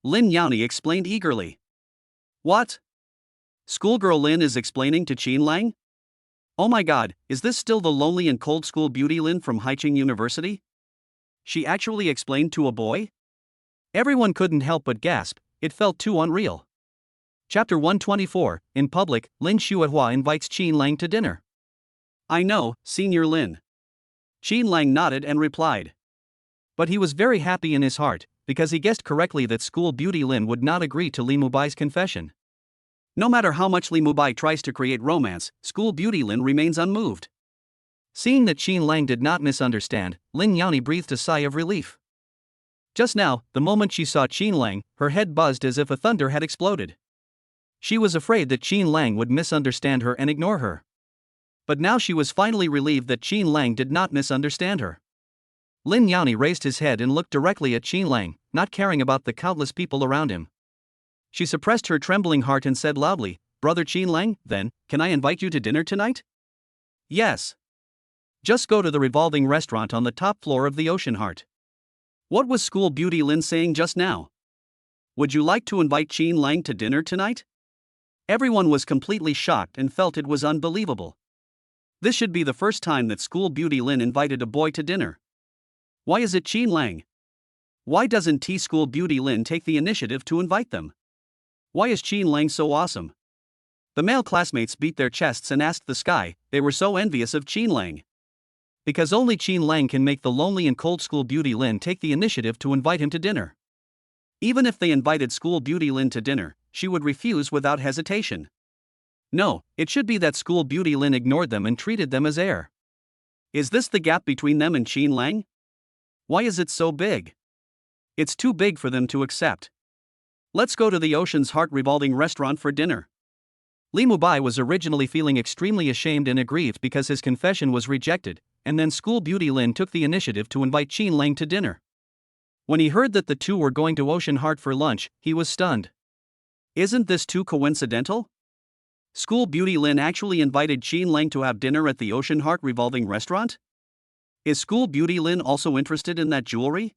Lin Yani explained eagerly. What? Schoolgirl Lin is explaining to Qin Lang? Oh my god, is this still the lonely and cold school beauty Lin from Haicheng University? She actually explained to a boy? Everyone couldn't help but gasp, it felt too unreal. Chapter 124, in public, Lin Xuehua invites Qin Lang to dinner. I know, Senior Lin. Qin Lang nodded and replied. But he was very happy in his heart, because he guessed correctly that school beauty Lin would not agree to Li Mubai's confession. No matter how much Li Mubai tries to create romance, school beauty Lin remains unmoved. Seeing that Qin Lang did not misunderstand, Lin Yani breathed a sigh of relief. Just now, the moment she saw Qin Lang, her head buzzed as if a thunder had exploded. She was afraid that Qin Lang would misunderstand her and ignore her. But now she was finally relieved that Qin Lang did not misunderstand her. Lin Yani raised his head and looked directly at Qin Lang, not caring about the countless people around him. She suppressed her trembling heart and said loudly, Brother Qin Lang, then, can I invite you to dinner tonight? Yes. Just go to the revolving restaurant on the top floor of the Ocean Heart. What was school beauty Lin saying just now? Would you like to invite Qin Lang to dinner tonight? Everyone was completely shocked and felt it was unbelievable. This should be the first time that school beauty Lin invited a boy to dinner. Why is it Qin Lang? Why doesn't T-School Beauty Lin take the initiative to invite them? Why is Qin Lang so awesome? The male classmates beat their chests and asked the sky, they were so envious of Qin Lang. Because only Qin Lang can make the lonely and cold School Beauty Lin take the initiative to invite him to dinner. Even if they invited School Beauty Lin to dinner, she would refuse without hesitation. No, it should be that School Beauty Lin ignored them and treated them as air. Is this the gap between them and Qin Lang? Why is it so big? It's too big for them to accept. Let's go to the Ocean's Heart revolving restaurant for dinner. Li Mubai was originally feeling extremely ashamed and aggrieved because his confession was rejected, and then School Beauty Lin took the initiative to invite Qin Lang to dinner. When he heard that the two were going to Ocean Heart for lunch, he was stunned. Isn't this too coincidental? School Beauty Lin actually invited Qin Lang to have dinner at the Ocean Heart revolving restaurant? Is School Beauty Lin also interested in that jewelry?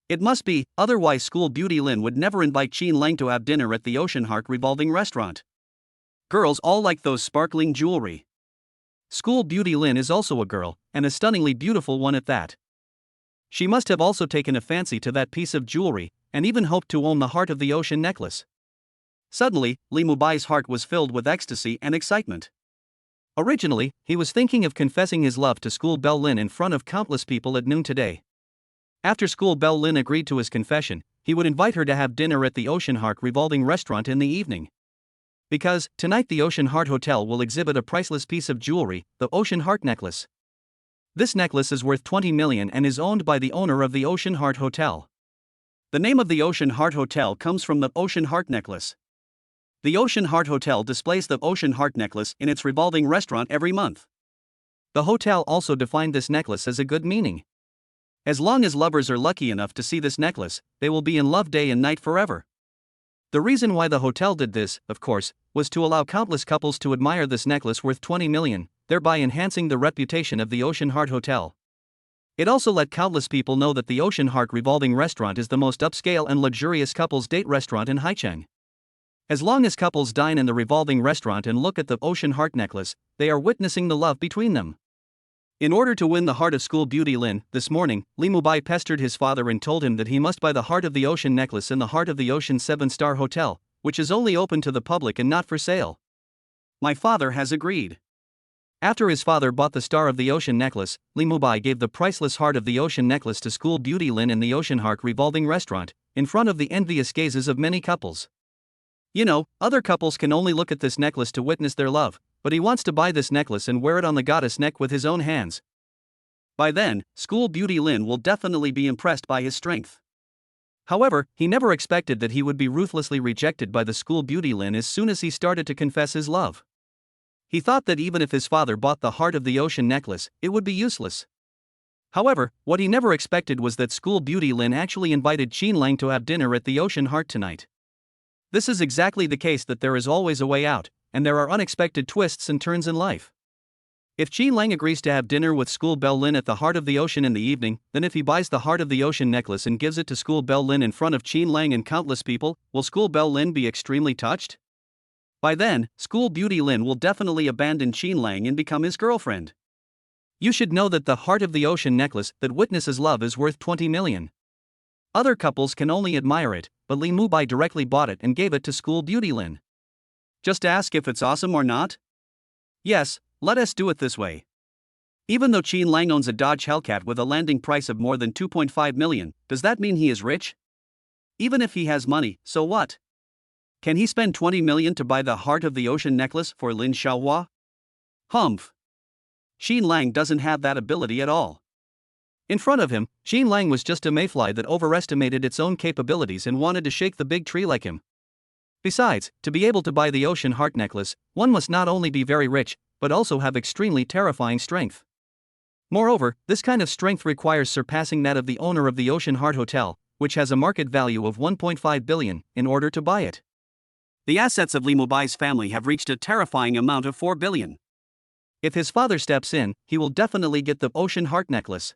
It must be, otherwise School Beauty Lin would never invite Qin Lang to have dinner at the Ocean Heart revolving restaurant. Girls all like those sparkling jewelry. School Beauty Lin is also a girl, and a stunningly beautiful one at that. She must have also taken a fancy to that piece of jewelry, and even hoped to own the Heart of the Ocean necklace. Suddenly, Li Mubai's heart was filled with ecstasy and excitement. Originally, he was thinking of confessing his love to School Belle Lin in front of countless people at noon today. After School Belle Lin agreed to his confession, he would invite her to have dinner at the Ocean Heart revolving restaurant in the evening. Because, tonight the Ocean Heart Hotel will exhibit a priceless piece of jewelry, the Ocean Heart necklace. This necklace is worth 20 million and is owned by the owner of the Ocean Heart Hotel. The name of the Ocean Heart Hotel comes from the Ocean Heart necklace. The Ocean Heart Hotel displays the Ocean Heart necklace in its revolving restaurant every month. The hotel also defined this necklace as a good meaning. As long as lovers are lucky enough to see this necklace, they will be in love day and night forever. The reason why the hotel did this, of course, was to allow countless couples to admire this necklace worth 20 million, thereby enhancing the reputation of the Ocean Heart Hotel. It also let countless people know that the Ocean Heart revolving restaurant is the most upscale and luxurious couples date restaurant in Haicheng. As long as couples dine in the revolving restaurant and look at the Ocean Heart necklace, they are witnessing the love between them. In order to win the heart of School Beauty Lin, this morning, Li Mubai pestered his father and told him that he must buy the Heart of the Ocean necklace in the Heart of the Ocean 7-star hotel, which is only open to the public and not for sale. My father has agreed. After his father bought the Star of the Ocean necklace, Li Mubai gave the priceless Heart of the Ocean necklace to School Beauty Lin in the Ocean Heart revolving restaurant, in front of the envious gazes of many couples. You know, other couples can only look at this necklace to witness their love, but he wants to buy this necklace and wear it on the goddess neck with his own hands. By then, School Beauty Lin will definitely be impressed by his strength. However, he never expected that he would be ruthlessly rejected by the School Beauty Lin as soon as he started to confess his love. He thought that even if his father bought the Heart of the Ocean necklace, it would be useless. However, what he never expected was that School Beauty Lin actually invited Qin Lang to have dinner at the Ocean Heart tonight. This is exactly the case that there is always a way out, and there are unexpected twists and turns in life. If Qin Lang agrees to have dinner with School Belle Lin at the Heart of the Ocean in the evening, then if he buys the Heart of the Ocean necklace and gives it to School Belle Lin in front of Qin Lang and countless people, will School Belle Lin be extremely touched? By then, School Beauty Lin will definitely abandon Qin Lang and become his girlfriend. You should know that the Heart of the Ocean necklace that witnesses love is worth 20 million. Other couples can only admire it, but Li Mubai directly bought it and gave it to School Beauty Lin. Just ask if it's awesome or not? Yes, let us do it this way. Even though Qin Lang owns a Dodge Hellcat with a landing price of more than 2.5 million, does that mean he is rich? Even if he has money, so what? Can he spend 20 million to buy the Heart of the Ocean necklace for Lin Xiaohua? Humph. Qin Lang doesn't have that ability at all. In front of him, Qin Lang was just a mayfly that overestimated its own capabilities and wanted to shake the big tree like him. Besides, to be able to buy the Ocean Heart necklace, one must not only be very rich, but also have extremely terrifying strength. Moreover, this kind of strength requires surpassing that of the owner of the Ocean Heart Hotel, which has a market value of 1.5 billion, in order to buy it. The assets of Li Mubai's family have reached a terrifying amount of 4 billion. If his father steps in, he will definitely get the Ocean Heart necklace.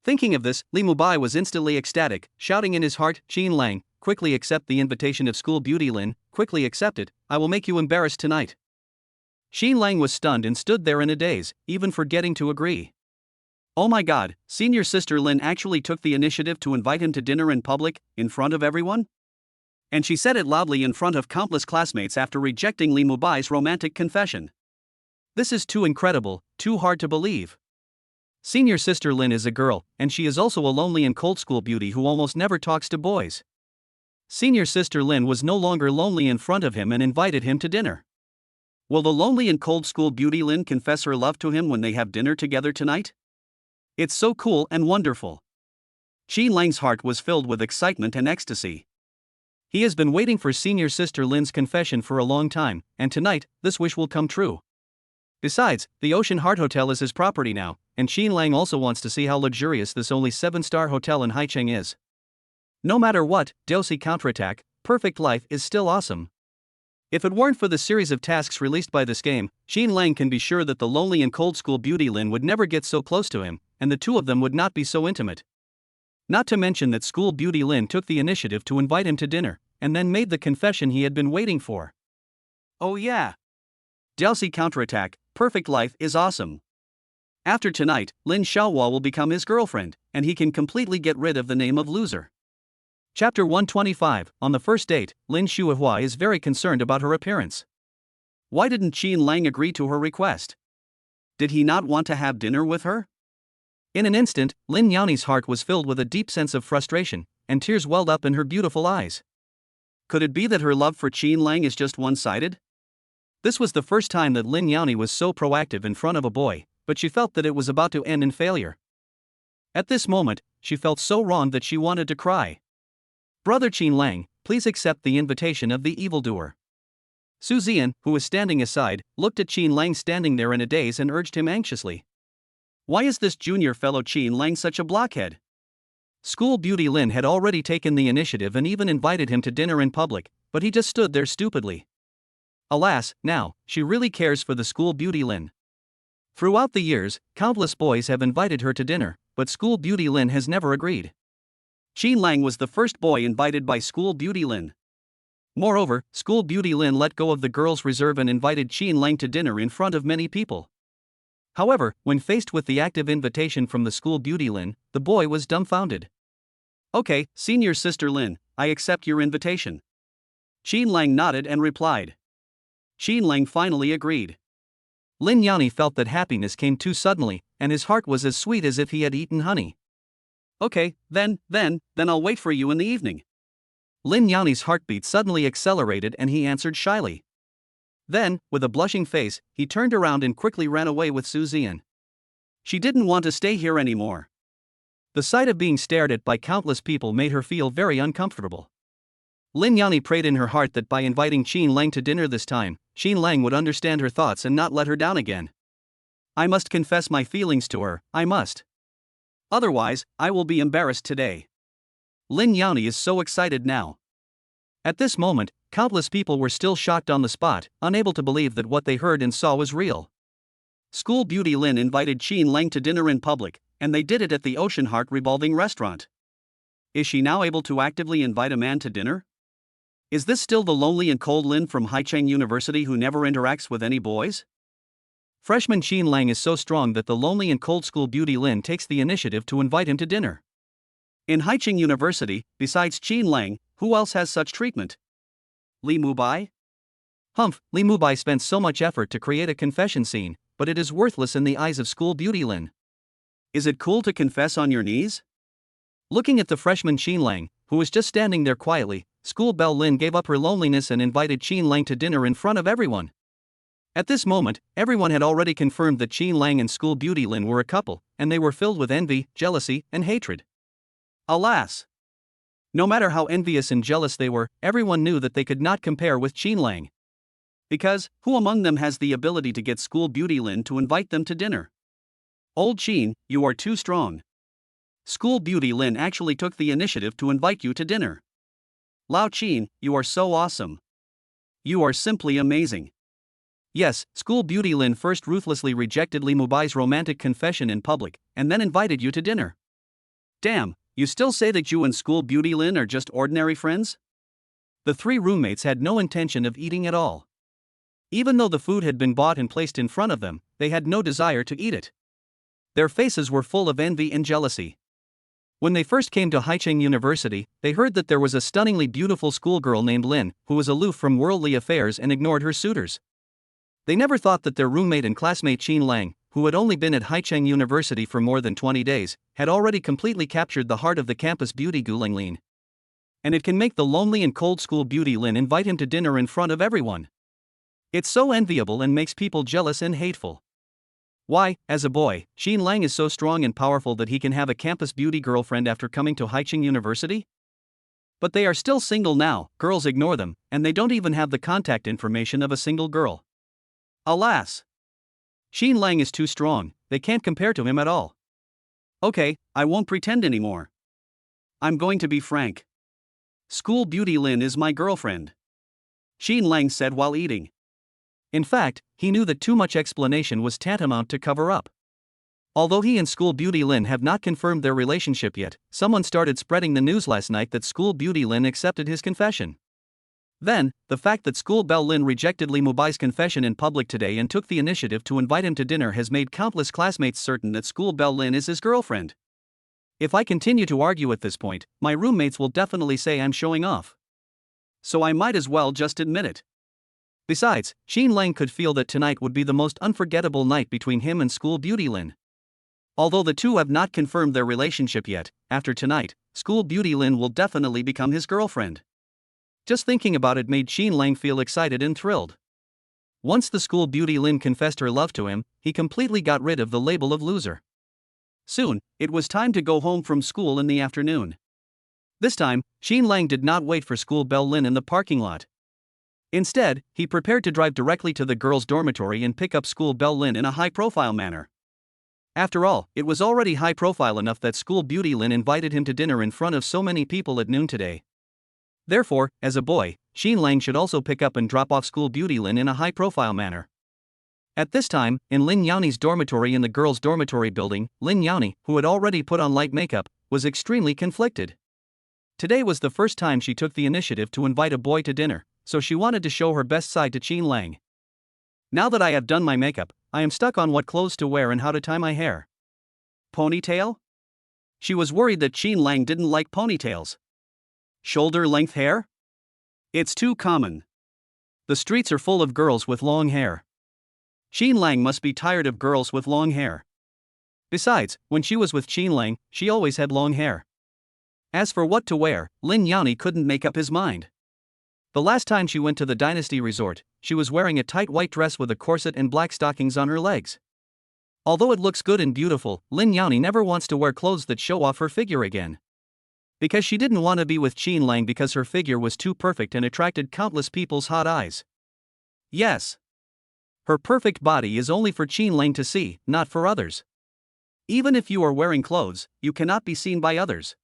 Thinking of this, Li Mubai was instantly ecstatic, shouting in his heart, Qin Lang, quickly accept the invitation of School Beauty Lin, quickly accept it, I will make you embarrassed tonight. Qin Lang was stunned and stood there in a daze, even forgetting to agree. Oh my god, senior sister Lin actually took the initiative to invite him to dinner in public, in front of everyone? And she said it loudly in front of countless classmates after rejecting Li Mubai's romantic confession. This is too incredible, too hard to believe. Senior sister Lin is a girl, and she is also a lonely and cold school beauty who almost never talks to boys. Senior sister Lin was no longer lonely in front of him and invited him to dinner. Will the lonely and cold school beauty Lin confess her love to him when they have dinner together tonight? It's so cool and wonderful. Qin Lang's heart was filled with excitement and ecstasy. He has been waiting for senior sister Lin's confession for a long time, and tonight, this wish will come true. Besides, the Ocean Heart Hotel is his property now, and Qin Lang also wants to see how luxurious this only 7-star hotel in Haicheng is. No matter what, Dosi counterattack, perfect life is still awesome. If it weren't for the series of tasks released by this game, Qin Lang can be sure that the lonely and cold school beauty Lin would never get so close to him, and the two of them would not be so intimate. Not to mention that school beauty Lin took the initiative to invite him to dinner, and then made the confession he had been waiting for. Oh yeah. Dosi counterattack, perfect life is awesome. After tonight, Lin Xiaohua will become his girlfriend, and he can completely get rid of the name of loser. Chapter 125. On the first date, Lin Xiaohua is very concerned about her appearance. Why didn't Qin Lang agree to her request? Did he not want to have dinner with her? In an instant, Lin Yani's heart was filled with a deep sense of frustration, and tears welled up in her beautiful eyes. Could it be that her love for Qin Lang is just one-sided? This was the first time that Lin Yani was so proactive in front of a boy, but she felt that it was about to end in failure. At this moment, she felt so wrong that she wanted to cry. Brother Qin Lang, please accept the invitation of the evildoer. Su Zian, who was standing aside, looked at Qin Lang standing there in a daze and urged him anxiously. Why is this junior fellow Qin Lang such a blockhead? School beauty Lin had already taken the initiative and even invited him to dinner in public, but he just stood there stupidly. Alas, now, she really cares for the school beauty Lin. Throughout the years, countless boys have invited her to dinner, but school beauty Lin has never agreed. Qin Lang was the first boy invited by school beauty Lin. Moreover, school beauty Lin let go of the girl's reserve and invited Qin Lang to dinner in front of many people. However, when faced with the active invitation from the school beauty Lin, the boy was dumbfounded. Okay, senior sister Lin, I accept your invitation. Qin Lang nodded and replied. Qin Lang finally agreed. Lin Yani felt that happiness came too suddenly, and his heart was as sweet as if he had eaten honey. Okay, then I'll wait for you in the evening. Lin Yani's heartbeat suddenly accelerated and he answered shyly. Then, with a blushing face, he turned around and quickly ran away with Su Zian. She didn't want to stay here anymore. The sight of being stared at by countless people made her feel very uncomfortable. Lin Yani prayed in her heart that by inviting Qin Lang to dinner this time, Qin Lang would understand her thoughts and not let her down again. I must confess my feelings to her, I must. Otherwise, I will be embarrassed today. Lin Yani is so excited now. At this moment, countless people were still shocked on the spot, unable to believe that what they heard and saw was real. School beauty Lin invited Qin Lang to dinner in public, and they did it at the Ocean Heart Revolving Restaurant. Is she now able to actively invite a man to dinner? Is this still the lonely and cold Lin from Haicheng University who never interacts with any boys? Freshman Qin Lang is so strong that the lonely and cold school beauty Lin takes the initiative to invite him to dinner. In Haicheng University, besides Qin Lang, who else has such treatment? Li Mubai? Humph, Li Mubai spent so much effort to create a confession scene, but it is worthless in the eyes of school beauty Lin. Is it cool to confess on your knees? Looking at the freshman Qin Lang, who was just standing there quietly, school belle Lin gave up her loneliness and invited Qin Lang to dinner in front of everyone. At this moment, everyone had already confirmed that Qin Lang and school beauty Lin were a couple, and they were filled with envy, jealousy, and hatred. Alas! No matter how envious and jealous they were, everyone knew that they could not compare with Qin Lang. Because, who among them has the ability to get school beauty Lin to invite them to dinner? Old Qin, you are too strong. School beauty Lin actually took the initiative to invite you to dinner. Lao Qin, you are so awesome. You are simply amazing. Yes, school beauty Lin first ruthlessly rejected Li Mubai's romantic confession in public, and then invited you to dinner. Damn, you still say that you and school beauty Lin are just ordinary friends? The three roommates had no intention of eating at all. Even though the food had been bought and placed in front of them, they had no desire to eat it. Their faces were full of envy and jealousy. When they first came to Haicheng University, they heard that there was a stunningly beautiful schoolgirl named Lin, who was aloof from worldly affairs and ignored her suitors. They never thought that their roommate and classmate Qin Lang, who had only been at Haicheng University for more than 20 days, had already completely captured the heart of the campus beauty Guling Lin. And it can make the lonely and cold school beauty Lin invite him to dinner in front of everyone. It's so enviable and makes people jealous and hateful. Why, as a boy, Qin Lang is so strong and powerful that he can have a campus beauty girlfriend after coming to Haicheng University? But they are still single now, girls ignore them, and they don't even have the contact information of a single girl. Alas! Qin Lang is too strong, they can't compare to him at all. Okay, I won't pretend anymore. I'm going to be frank. School beauty Lin is my girlfriend, Qin Lang said while eating. In fact, he knew that too much explanation was tantamount to cover up. Although he and school beauty Lin have not confirmed their relationship yet, someone started spreading the news last night that school beauty Lin accepted his confession. Then, the fact that school belle Lin rejected Li Mubai's confession in public today and took the initiative to invite him to dinner has made countless classmates certain that school belle Lin is his girlfriend. If I continue to argue at this point, my roommates will definitely say I'm showing off. So I might as well just admit it. Besides, Qin Lang could feel that tonight would be the most unforgettable night between him and school beauty Lin. Although the two have not confirmed their relationship yet, after tonight, school beauty Lin will definitely become his girlfriend. Just thinking about it made Qin Lang feel excited and thrilled. Once the school beauty Lin confessed her love to him, he completely got rid of the label of loser. Soon, it was time to go home from school in the afternoon. This time, Qin Lang did not wait for school belle Lin in the parking lot. Instead, he prepared to drive directly to the girls' dormitory and pick up school belle Lin in a high-profile manner. After all, it was already high-profile enough that school beauty Lin invited him to dinner in front of so many people at noon today. Therefore, as a boy, Qin Lang should also pick up and drop off school beauty Lin in a high-profile manner. At this time, in Lin Yani's dormitory in the girls' dormitory building, Lin Yani, who had already put on light makeup, was extremely conflicted. Today was the first time she took the initiative to invite a boy to dinner, so she wanted to show her best side to Qin Lang. Now that I have done my makeup, I am stuck on what clothes to wear and how to tie my hair. Ponytail? She was worried that Qin Lang didn't like ponytails. Shoulder-length hair? It's too common. The streets are full of girls with long hair. Qin Lang must be tired of girls with long hair. Besides, when she was with Qin Lang, she always had long hair. As for what to wear, Lin Yani couldn't make up his mind. The last time she went to the Dynasty Resort, she was wearing a tight white dress with a corset and black stockings on her legs. Although it looks good and beautiful, Lin Yani never wants to wear clothes that show off her figure again. Because she didn't want to be with Qin Lang because her figure was too perfect and attracted countless people's hot eyes. Yes. Her perfect body is only for Qin Lang to see, not for others. Even if you are wearing clothes, you cannot be seen by others.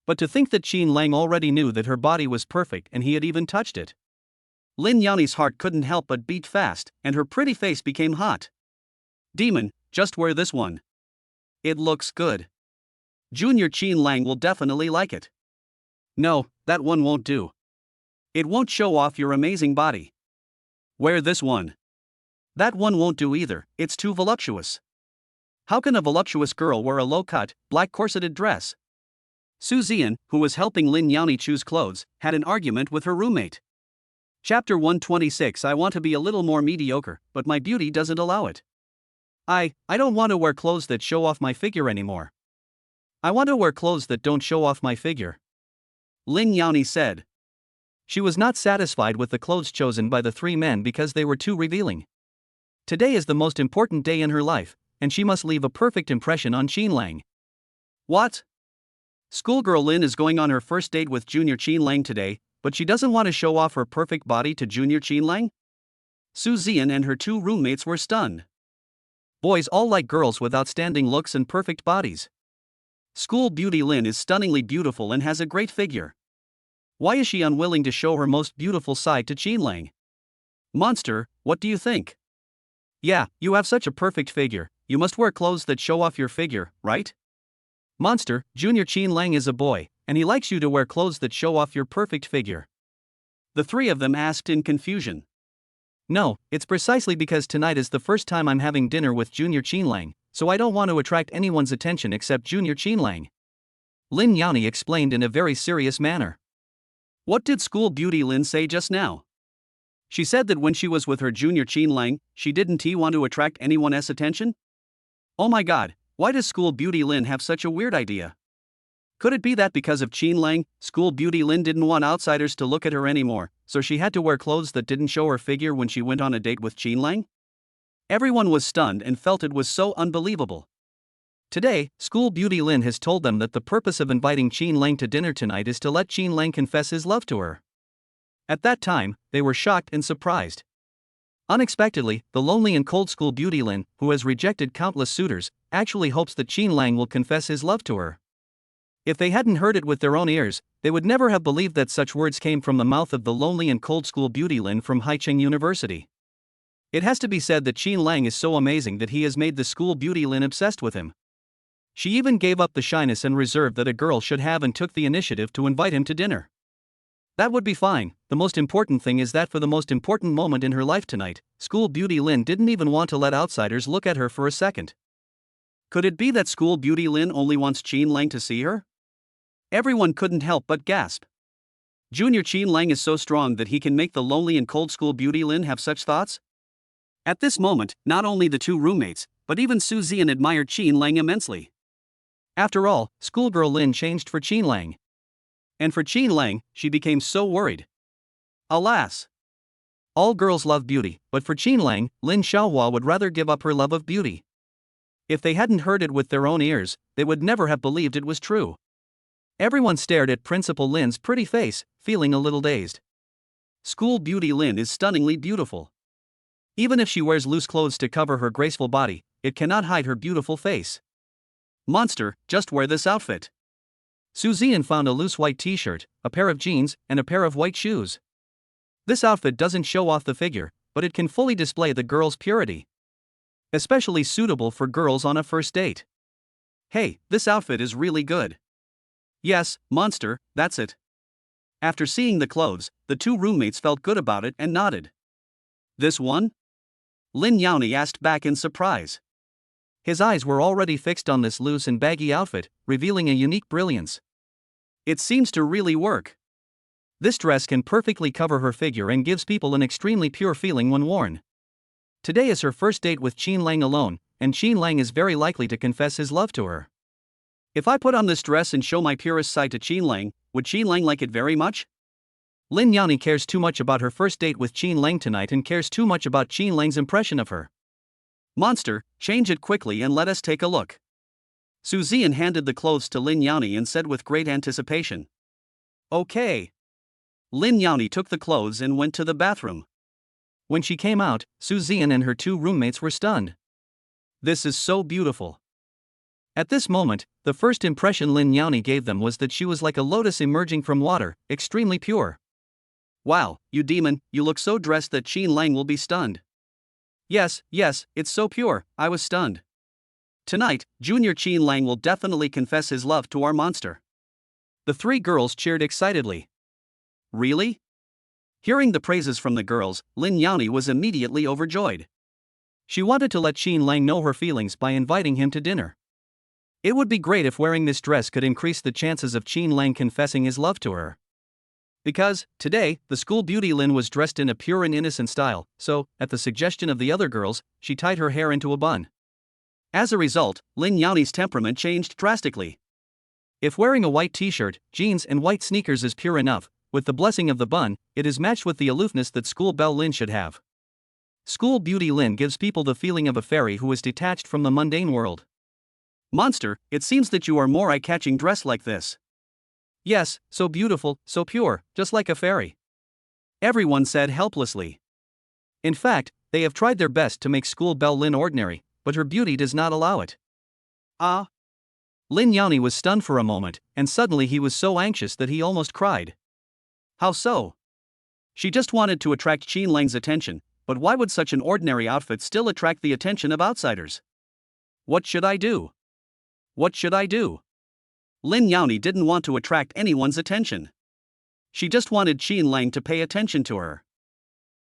But to think that Qin Lang already knew that her body was perfect and he had even touched it. Lin Yani's heart couldn't help but beat fast, and her pretty face became hot. Demon, just wear this one. It looks good. Junior Qin Lang will definitely like it. No, that one won't do. It won't show off your amazing body. Wear this one. That one won't do either, it's too voluptuous. How can a voluptuous girl wear a low-cut, black corseted dress? Su Zian, who was helping Lin Yani choose clothes, had an argument with her roommate. Chapter 126. I want to be a little more mediocre, but my beauty doesn't allow it. I don't want to wear clothes that show off my figure anymore. I want to wear clothes that don't show off my figure, Lin Yani said. She was not satisfied with the clothes chosen by the three men because they were too revealing. Today is the most important day in her life, and she must leave a perfect impression on Qin Lang. What? Schoolgirl Lin is going on her first date with Junior Qin Lang today, but she doesn't want to show off her perfect body to Junior Qin Lang? Su Zian and her two roommates were stunned. Boys all like girls with outstanding looks and perfect bodies. School beauty Lin is stunningly beautiful and has a great figure. Why is she unwilling to show her most beautiful side to Qin Lang? Monster, what do you think? Yeah, you have such a perfect figure, you must wear clothes that show off your figure, right? Monster, Junior Qin Lang is a boy, and he likes you to wear clothes that show off your perfect figure. The three of them asked in confusion. No, it's precisely because tonight is the first time I'm having dinner with Junior Qin Lang, so I don't want to attract anyone's attention except Junior Qinlang. Lin Yani explained in a very serious manner. What did school beauty Lin say just now? She said that when she was with her Junior Qinlang, she didn't want to attract anyone's attention? Oh my god, why does school beauty Lin have such a weird idea? Could it be that because of Qinlang, school beauty Lin didn't want outsiders to look at her anymore, so she had to wear clothes that didn't show her figure when she went on a date with Qinlang? Everyone was stunned and felt it was so unbelievable. Today, school beauty Lin has told them that the purpose of inviting Qinlang to dinner tonight is to let Qinlang confess his love to her. At that time, they were shocked and surprised. Unexpectedly, the lonely and cold school beauty Lin, who has rejected countless suitors, actually hopes that Qinlang will confess his love to her. If they hadn't heard it with their own ears, they would never have believed that such words came from the mouth of the lonely and cold school beauty Lin from Haicheng University. It has to be said that Qinlang is so amazing that he has made the school beauty Lin obsessed with him. She even gave up the shyness and reserve that a girl should have and took the initiative to invite him to dinner. That would be fine. The most important thing is that for the most important moment in her life tonight, school beauty Lin didn't even want to let outsiders look at her for a second. Could it be that school beauty Lin only wants Qinlang to see her? Everyone couldn't help but gasp. Junior Qinlang is so strong that he can make the lonely and cold school beauty Lin have such thoughts? At this moment, not only the two roommates, but even Su Zian admired Qinlang immensely. After all, schoolgirl Lin changed for Qinlang. And for Qinlang, she became so worried. Alas! All girls love beauty, but for Qinlang, Lin Xiaohua would rather give up her love of beauty. If they hadn't heard it with their own ears, they would never have believed it was true. Everyone stared at Principal Lin's pretty face, feeling a little dazed. School beauty Lin is stunningly beautiful. Even if she wears loose clothes to cover her graceful body, it cannot hide her beautiful face. Monster, just wear this outfit. Su Zian found a loose white t-shirt, a pair of jeans, and a pair of white shoes. This outfit doesn't show off the figure, but it can fully display the girl's purity. Especially suitable for girls on a first date. Hey, this outfit is really good. Yes, monster, that's it. After seeing the clothes, the two roommates felt good about it and nodded. This one? Lin Yani asked back in surprise. His eyes were already fixed on this loose and baggy outfit, revealing a unique brilliance. It seems to really work. This dress can perfectly cover her figure and gives people an extremely pure feeling when worn. Today is her first date with Qinlang alone, and Qinlang is very likely to confess his love to her. If I put on this dress and show my purest side to Qinlang, would Qinlang like it very much? Lin Yani cares too much about her first date with Qinlang tonight and cares too much about Qinlang's impression of her. Monster, change it quickly and let us take a look. Su Zian handed the clothes to Lin Yani and said with great anticipation. Okay. Lin Yani took the clothes and went to the bathroom. When she came out, Su Zian and her two roommates were stunned. This is so beautiful. At this moment, the first impression Lin Yani gave them was that she was like a lotus emerging from water, extremely pure. Wow, you demon, you look so dressed that Qinlang will be stunned. Yes, it's so pure, I was stunned. Tonight, Junior Qinlang will definitely confess his love to our monster. The three girls cheered excitedly. Really? Hearing the praises from the girls, Lin Yani was immediately overjoyed. She wanted to let Qinlang know her feelings by inviting him to dinner. It would be great if wearing this dress could increase the chances of Qinlang confessing his love to her. Because, today, the school beauty Lin was dressed in a pure and innocent style, so, at the suggestion of the other girls, she tied her hair into a bun. As a result, Lin Yani's temperament changed drastically. If wearing a white t-shirt, jeans and white sneakers is pure enough, with the blessing of the bun, it is matched with the aloofness that school belle Lin should have. School beauty Lin gives people the feeling of a fairy who is detached from the mundane world. Monster, it seems that you are more eye-catching dressed like this. Yes, so beautiful, so pure, just like a fairy. Everyone said helplessly. In fact, they have tried their best to make school belle Lin ordinary, but her beauty does not allow it. Ah! Lin Yani was stunned for a moment, and suddenly he was so anxious that he almost cried. How so? She just wanted to attract Qinlang's attention, but why would such an ordinary outfit still attract the attention of outsiders? What should I do? What should I do? Lin Yani didn't want to attract anyone's attention. She just wanted Qinlang to pay attention to her.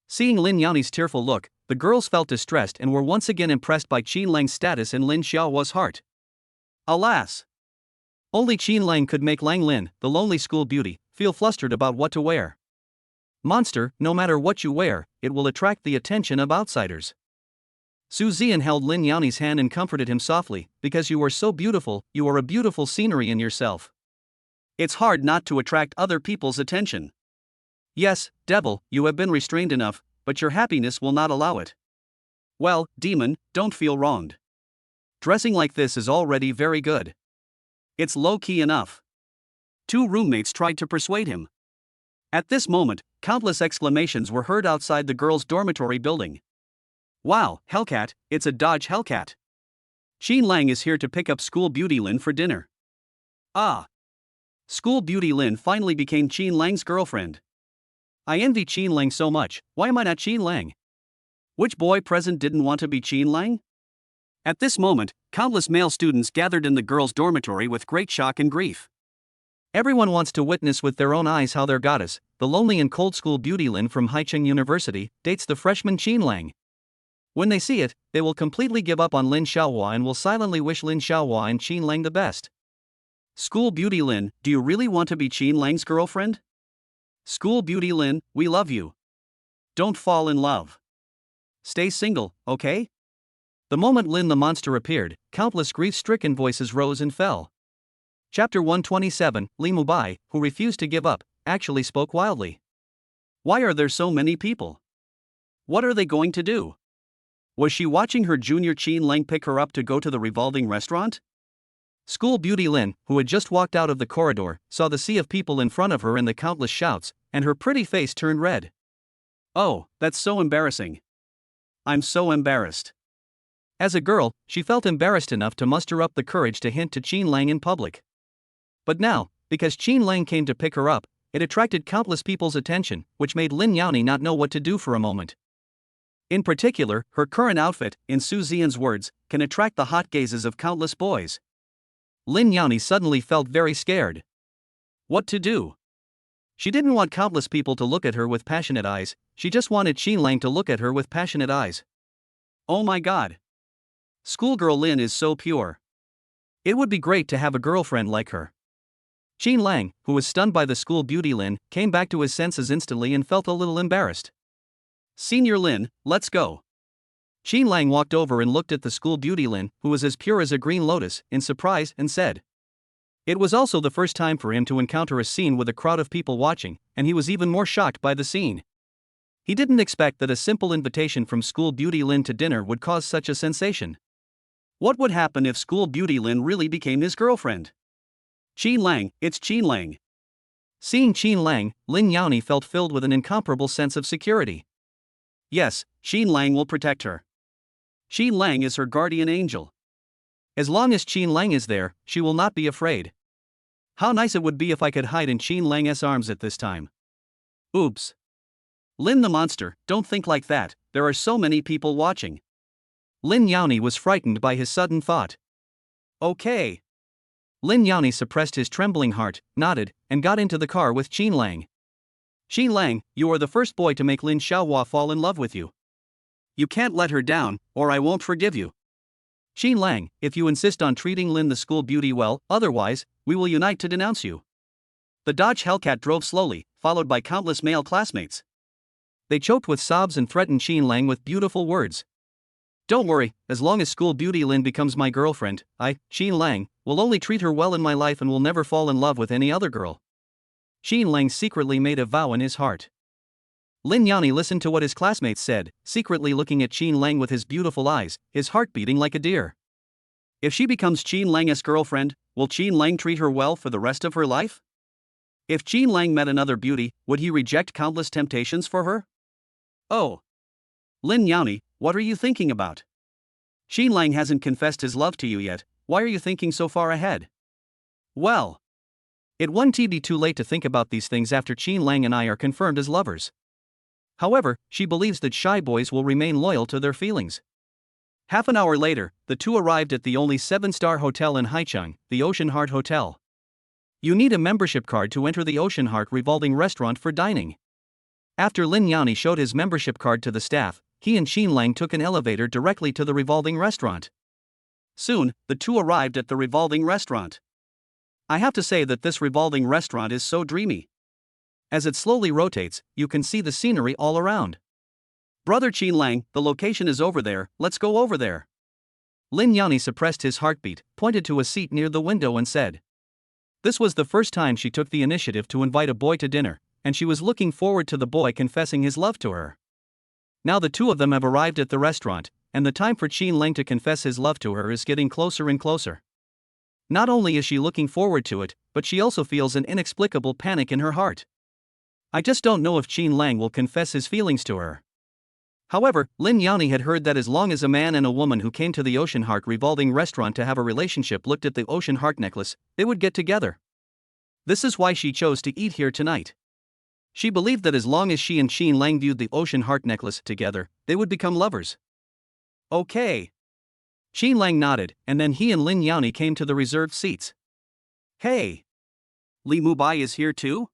Seeing Lin Yani's tearful look, the girls felt distressed and were once again impressed by Qin Lang's status in Lin Xiaohua's heart. Alas! Only Qin Lang could make Lang Lin, the lonely school beauty, feel flustered about what to wear. Monster, no matter what you wear, it will attract the attention of outsiders. Su Zian held Lin Yani's hand and comforted him softly, because you are so beautiful, you are a beautiful scenery in yourself. It's hard not to attract other people's attention. Yes, devil, you have been restrained enough, but your happiness will not allow it. Well, demon, don't feel wronged. Dressing like this is already very good. It's low-key enough. Two roommates tried to persuade him. At this moment, countless exclamations were heard outside the girls' dormitory building. Wow, Hellcat, it's a Dodge Hellcat. Qin Lang is here to pick up school beauty Lin for dinner. Ah! School beauty Lin finally became Qin Lang's girlfriend. I envy Qin Lang so much, why am I not Qin Lang? Which boy present didn't want to be Qin Lang? At this moment, countless male students gathered in the girls' dormitory with great shock and grief. Everyone wants to witness with their own eyes how their goddess, the lonely and cold school beauty Lin from Haicheng University, dates the freshman Qin Lang. When they see it, they will completely give up on Lin Xiaohua and will silently wish Lin Xiaohua and Qin Lang the best. School beauty Lin, do you really want to be Qin Lang's girlfriend? School beauty Lin, we love you. Don't fall in love. Stay single, okay? The moment Lin the monster appeared, countless grief-stricken voices rose and fell. Chapter 127, Li Mubai, who refused to give up, actually spoke wildly. Why are there so many people? What are they going to do? Was she watching her junior Qin Lang pick her up to go to the revolving restaurant? School beauty Lin, who had just walked out of the corridor, saw the sea of people in front of her and the countless shouts, and her pretty face turned red. Oh, that's so embarrassing. I'm so embarrassed. As a girl, she felt embarrassed enough to muster up the courage to hint to Qin Lang in public. But now, because Qin Lang came to pick her up, it attracted countless people's attention, which made Lin Yani not know what to do for a moment. In particular, her current outfit, in Su Zian's words, can attract the hot gazes of countless boys. Lin Yani suddenly felt very scared. What to do? She didn't want countless people to look at her with passionate eyes, she just wanted Qin Lang to look at her with passionate eyes. Oh my god! Schoolgirl Lin is so pure. It would be great to have a girlfriend like her. Qin Lang, who was stunned by the school beauty Lin, came back to his senses instantly and felt a little embarrassed. Senior Lin, let's go. Qin Lang walked over and looked at the school beauty Lin, who was as pure as a green lotus, in surprise and said. It was also the first time for him to encounter a scene with a crowd of people watching, and he was even more shocked by the scene. He didn't expect that a simple invitation from school beauty Lin to dinner would cause such a sensation. What would happen if school beauty Lin really became his girlfriend? Qin Lang, it's Qin Lang. Seeing Qin Lang, Lin Yani felt filled with an incomparable sense of security. Yes, Qin Lang will protect her. Qin Lang is her guardian angel. As long as Qin Lang is there, she will not be afraid. How nice it would be if I could hide in Qin Lang's arms at this time. Oops. Lin the monster, don't think like that, there are so many people watching. Lin Yani was frightened by his sudden thought. Okay. Lin Yani suppressed his trembling heart, nodded, and got into the car with Qin Lang. Qin Lang, you are the first boy to make Lin Xiaohua fall in love with you. You can't let her down, or I won't forgive you. Qin Lang, if you insist on treating Lin the school beauty well, otherwise, we will unite to denounce you. The Dodge Hellcat drove slowly, followed by countless male classmates. They choked with sobs and threatened Qin Lang with beautiful words. Don't worry, as long as school beauty Lin becomes my girlfriend, I, Qin Lang, will only treat her well in my life and will never fall in love with any other girl. Qin Lang secretly made a vow in his heart. Lin Yani listened to what his classmates said, secretly looking at Qin Lang with his beautiful eyes, his heart beating like a deer. If she becomes Qin Lang's girlfriend, will Qin Lang treat her well for the rest of her life? If Qin Lang met another beauty, would he reject countless temptations for her? Oh. Lin Yani, what are you thinking about? Qin Lang hasn't confessed his love to you yet, why are you thinking so far ahead? Well. It won't be too late to think about these things after Qin Lang and I are confirmed as lovers. However, she believes that shy boys will remain loyal to their feelings. Half an hour later, the two arrived at the only 7-star hotel in Haicheng, the Ocean Heart Hotel. You need a membership card to enter the Ocean Heart revolving restaurant for dining. After Lin Yani showed his membership card to the staff, he and Qin Lang took an elevator directly to the revolving restaurant. Soon, the two arrived at the revolving restaurant. I have to say that this revolving restaurant is so dreamy. As it slowly rotates, you can see the scenery all around. Brother Qin Lang, the location is over there, let's go over there. Lin Yani suppressed his heartbeat, pointed to a seat near the window and said. This was the first time she took the initiative to invite a boy to dinner, and she was looking forward to the boy confessing his love to her. Now the two of them have arrived at the restaurant, and the time for Qin Lang to confess his love to her is getting closer and closer. Not only is she looking forward to it, but she also feels an inexplicable panic in her heart. I just don't know if Qin Lang will confess his feelings to her. However, Lin Yani had heard that as long as a man and a woman who came to the Ocean Heart revolving restaurant to have a relationship looked at the Ocean Heart necklace, they would get together. This is why she chose to eat here tonight. She believed that as long as she and Qin Lang viewed the Ocean Heart necklace together, they would become lovers. Okay. Qin Lang nodded, and then he and Lin Yani came to the reserved seats. Hey! Li Mubai is here too?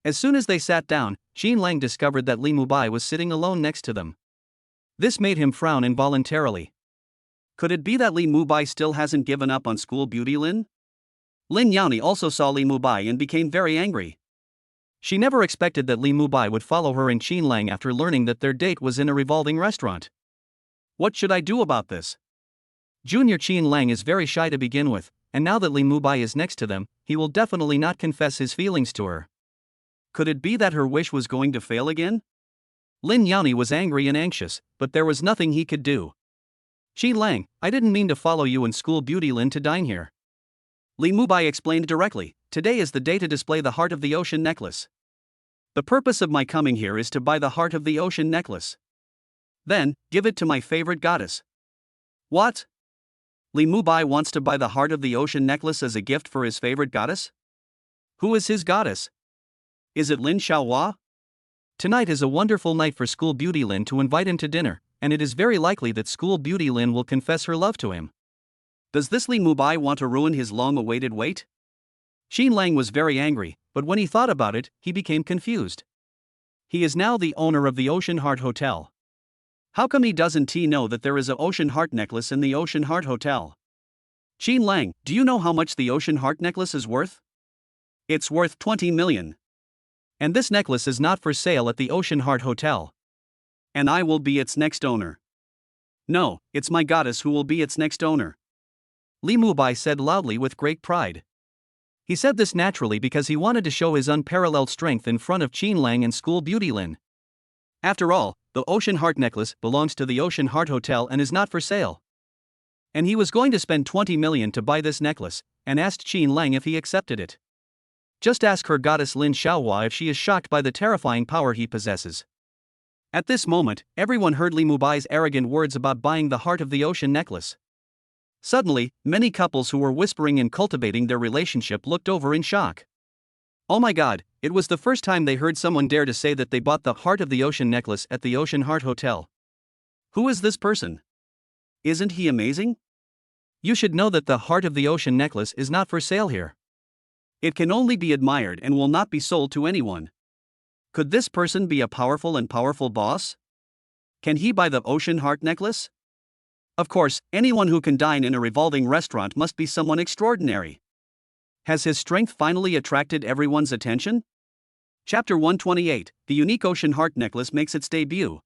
As soon as they sat down, Qin Lang discovered that Li Mubai was sitting alone next to them. This made him frown involuntarily. Could it be that Li Mubai still hasn't given up on school beauty Lin? Lin Yani also saw Li Mubai and became very angry. She never expected that Li Mubai would follow her and Qin Lang after learning that their date was in a revolving restaurant. What should I do about this? Junior Qin Lang is very shy to begin with, and now that Li Mubai is next to them, he will definitely not confess his feelings to her. Could it be that her wish was going to fail again? Lin Yani was angry and anxious, but there was nothing he could do. Qin Lang, I didn't mean to follow you and school beauty Lin to dine here. Li Mubai explained directly, today is the day to display the Heart of the Ocean necklace. The purpose of my coming here is to buy the Heart of the Ocean necklace. Then, give it to my favorite goddess. What? Li Mubai wants to buy the Heart of the Ocean necklace as a gift for his favorite goddess? Who is his goddess? Is it Lin Xiaohua? Tonight is a wonderful night for School Beauty Lin to invite him to dinner, and it is very likely that School Beauty Lin will confess her love to him. Does this Li Mubai want to ruin his long-awaited wait? Qin Lang was very angry, but when he thought about it, he became confused. He is now the owner of the Ocean Heart Hotel. How come he doesn't know that there is an Ocean Heart necklace in the Ocean Heart Hotel? Qin Lang, do you know how much the Ocean Heart necklace is worth? It's worth 20 million. And this necklace is not for sale at the Ocean Heart Hotel. And I will be its next owner. No, it's my goddess who will be its next owner. Li Mubai said loudly with great pride. He said this naturally because he wanted to show his unparalleled strength in front of Qin Lang and School Beauty Lin. After all, the Ocean Heart necklace belongs to the Ocean Heart Hotel and is not for sale. And he was going to spend 20 million to buy this necklace, and asked Qin Lang if he accepted it. Just ask her goddess Lin Xiaohua if she is shocked by the terrifying power he possesses. At this moment, everyone heard Li Mubai's arrogant words about buying the Heart of the Ocean necklace. Suddenly, many couples who were whispering and cultivating their relationship looked over in shock. Oh my god, it was the first time they heard someone dare to say that they bought the Heart of the Ocean necklace at the Ocean Heart Hotel. Who is this person? Isn't he amazing? You should know that the Heart of the Ocean necklace is not for sale here. It can only be admired and will not be sold to anyone. Could this person be a powerful boss? Can he buy the Ocean Heart necklace? Of course, anyone who can dine in a revolving restaurant must be someone extraordinary. Has his strength finally attracted everyone's attention? Chapter 128, The Unique Ocean Heart Necklace makes its debut.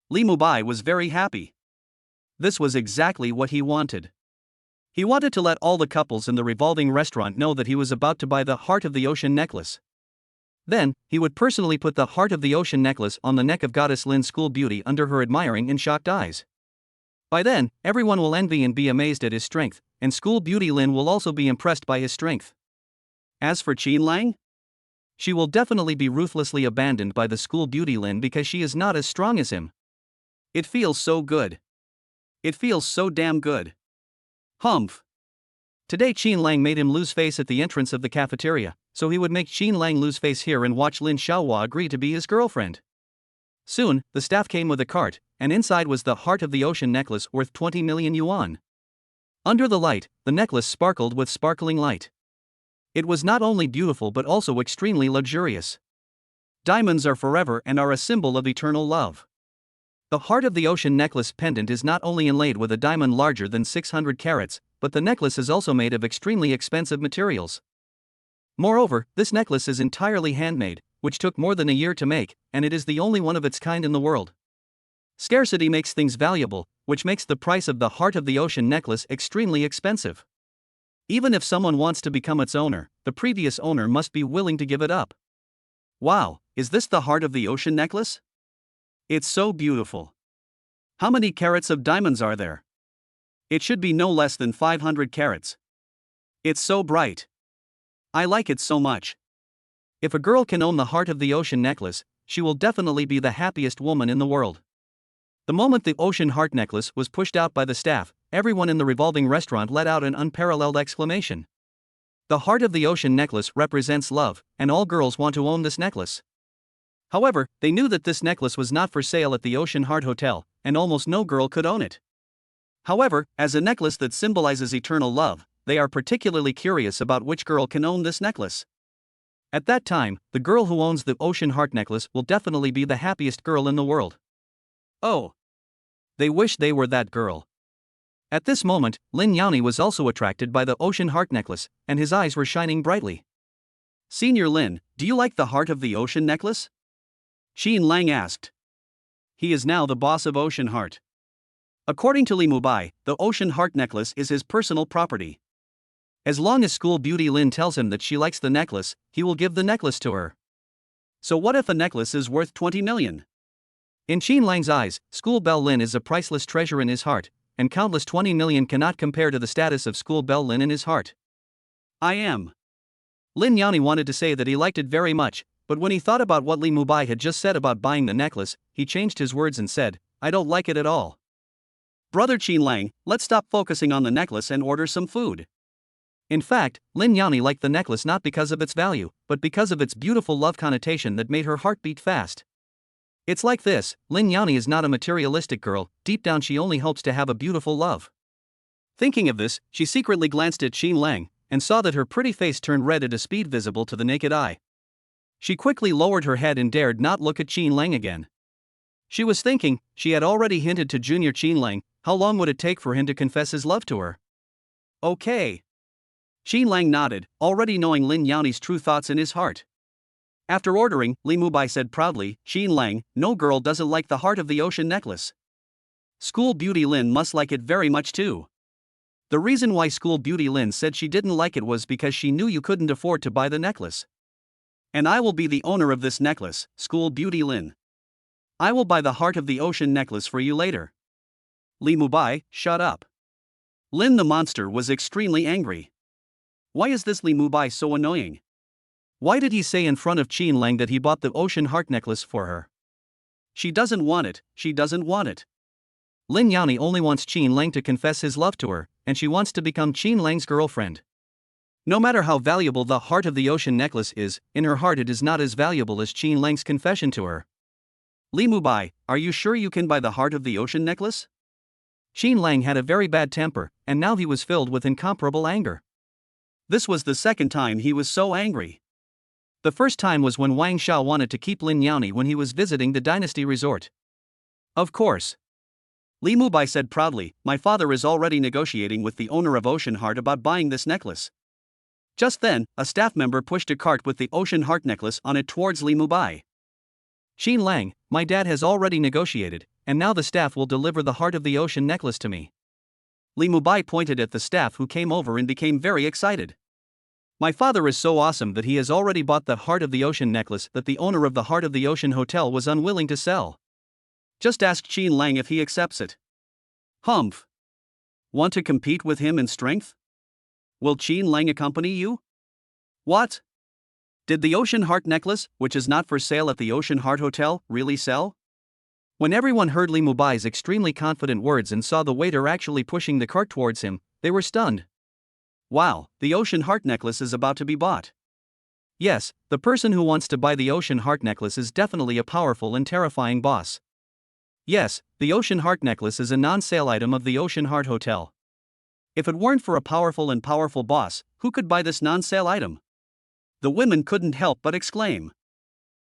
Li Mubai was very happy. This was exactly what he wanted. He wanted to let all the couples in the revolving restaurant know that he was about to buy the Heart of the Ocean necklace. Then, he would personally put the Heart of the Ocean necklace on the neck of Goddess Lin School Beauty under her admiring and shocked eyes. By then, everyone will envy and be amazed at his strength, and School Beauty Lin will also be impressed by his strength. As for Qin Lang, she will definitely be ruthlessly abandoned by the School Beauty Lin because she is not as strong as him. It feels so good. It feels so damn good. Humph. Today Qin Lang made him lose face at the entrance of the cafeteria, so he would make Qin Lang lose face here and watch Lin Xiaohua agree to be his girlfriend. Soon, the staff came with a cart, and inside was the Heart of the Ocean necklace worth 20 million yuan. Under the light, the necklace sparkled with sparkling light. It was not only beautiful but also extremely luxurious. Diamonds are forever and are a symbol of eternal love. The Heart of the Ocean necklace pendant is not only inlaid with a diamond larger than 600 carats, but the necklace is also made of extremely expensive materials. Moreover, this necklace is entirely handmade, which took more than a year to make, and it is the only one of its kind in the world. Scarcity makes things valuable, which makes the price of the Heart of the Ocean necklace extremely expensive. Even if someone wants to become its owner, the previous owner must be willing to give it up. Wow, is this the Heart of the Ocean necklace? It's so beautiful. How many carats of diamonds are there? It should be no less than 500 carats. It's so bright. I like it so much. If a girl can own the Heart of the Ocean necklace, she will definitely be the happiest woman in the world. The moment the Ocean Heart necklace was pushed out by the staff, everyone in the revolving restaurant let out an unparalleled exclamation. The Heart of the Ocean necklace represents love, and all girls want to own this necklace. However, they knew that this necklace was not for sale at the Ocean Heart Hotel, and almost no girl could own it. However, as a necklace that symbolizes eternal love, they are particularly curious about which girl can own this necklace. At that time, the girl who owns the Ocean Heart necklace will definitely be the happiest girl in the world. Oh! They wish they were that girl. At this moment, Lin Yani was also attracted by the Ocean Heart necklace, and his eyes were shining brightly. Senior Lin, do you like the Heart of the Ocean necklace? Xin Lang asked. He is now the boss of Ocean Heart. According to Li Mubai, the Ocean Heart necklace is his personal property. As long as School Beauty Lin tells him that she likes the necklace, he will give the necklace to her. So what if a necklace is worth 20 million? In Xin Lang's eyes, School Belle Lin is a priceless treasure in his heart, and countless 20 million cannot compare to the status of School Belle Lin in his heart. I am. Lin Yani wanted to say that he liked it very much, but when he thought about what Li Mubai had just said about buying the necklace, he changed his words and said, I don't like it at all. Brother Xin Lang, let's stop focusing on the necklace and order some food. In fact, Lin Yani liked the necklace not because of its value, but because of its beautiful love connotation that made her heart beat fast. It's like this, Lin Yani is not a materialistic girl, deep down she only hopes to have a beautiful love. Thinking of this, she secretly glanced at Xin Lang, and saw that her pretty face turned red at a speed visible to the naked eye. She quickly lowered her head and dared not look at Xin Lang again. She was thinking, she had already hinted to Junior Xin Lang, how long would it take for him to confess his love to her? Okay. Xin Lang nodded, already knowing Lin Yani's true thoughts in his heart. After ordering, Li Mubai said proudly, Xin Lang, no girl doesn't like the Heart of the Ocean necklace. School Beauty Lin must like it very much too. The reason why School Beauty Lin said she didn't like it was because she knew you couldn't afford to buy the necklace. And I will be the owner of this necklace, School Beauty Lin. I will buy the Heart of the Ocean necklace for you later. Li Mubai, shut up. Lin the monster was extremely angry. Why is this Li Mubai so annoying? Why did he say in front of Xin Lang that he bought the Ocean Heart necklace for her? She doesn't want it, she doesn't want it. Lin Yani only wants Xin Lang to confess his love to her, and she wants to become Xin Lang's girlfriend. No matter how valuable the Heart of the Ocean necklace is, in her heart it is not as valuable as Xin Lang's confession to her. Li Mubai, are you sure you can buy the Heart of the Ocean necklace? Xin Lang had a very bad temper, and now he was filled with incomparable anger. This was the second time he was so angry. The first time was when Wang Shao wanted to keep Lin Yani when he was visiting the Dynasty Resort. Of course. Li Mubai said proudly, my father is already negotiating with the owner of Ocean Heart about buying this necklace. Just then, a staff member pushed a cart with the Ocean Heart necklace on it towards Li Mubai. Xin Lang, my dad has already negotiated, and now the staff will deliver the Heart of the Ocean necklace to me. Li Mubai pointed at the staff who came over and became very excited. My father is so awesome that he has already bought the Heart of the Ocean necklace that the owner of the Heart of the Ocean hotel was unwilling to sell. Just ask Xin Lang if he accepts it. Humph. Want to compete with him in strength? Will Xin Lang accompany you? What? Did the Ocean Heart necklace, which is not for sale at the Ocean Heart Hotel, really sell? When everyone heard Li Mubai's extremely confident words and saw the waiter actually pushing the cart towards him, they were stunned. Wow, the Ocean Heart necklace is about to be bought. Yes, the person who wants to buy the Ocean Heart necklace is definitely a powerful and terrifying boss. Yes, the Ocean Heart necklace is a non-sale item of the Ocean Heart Hotel. If it weren't for a powerful boss, who could buy this non-sale item? The women couldn't help but exclaim.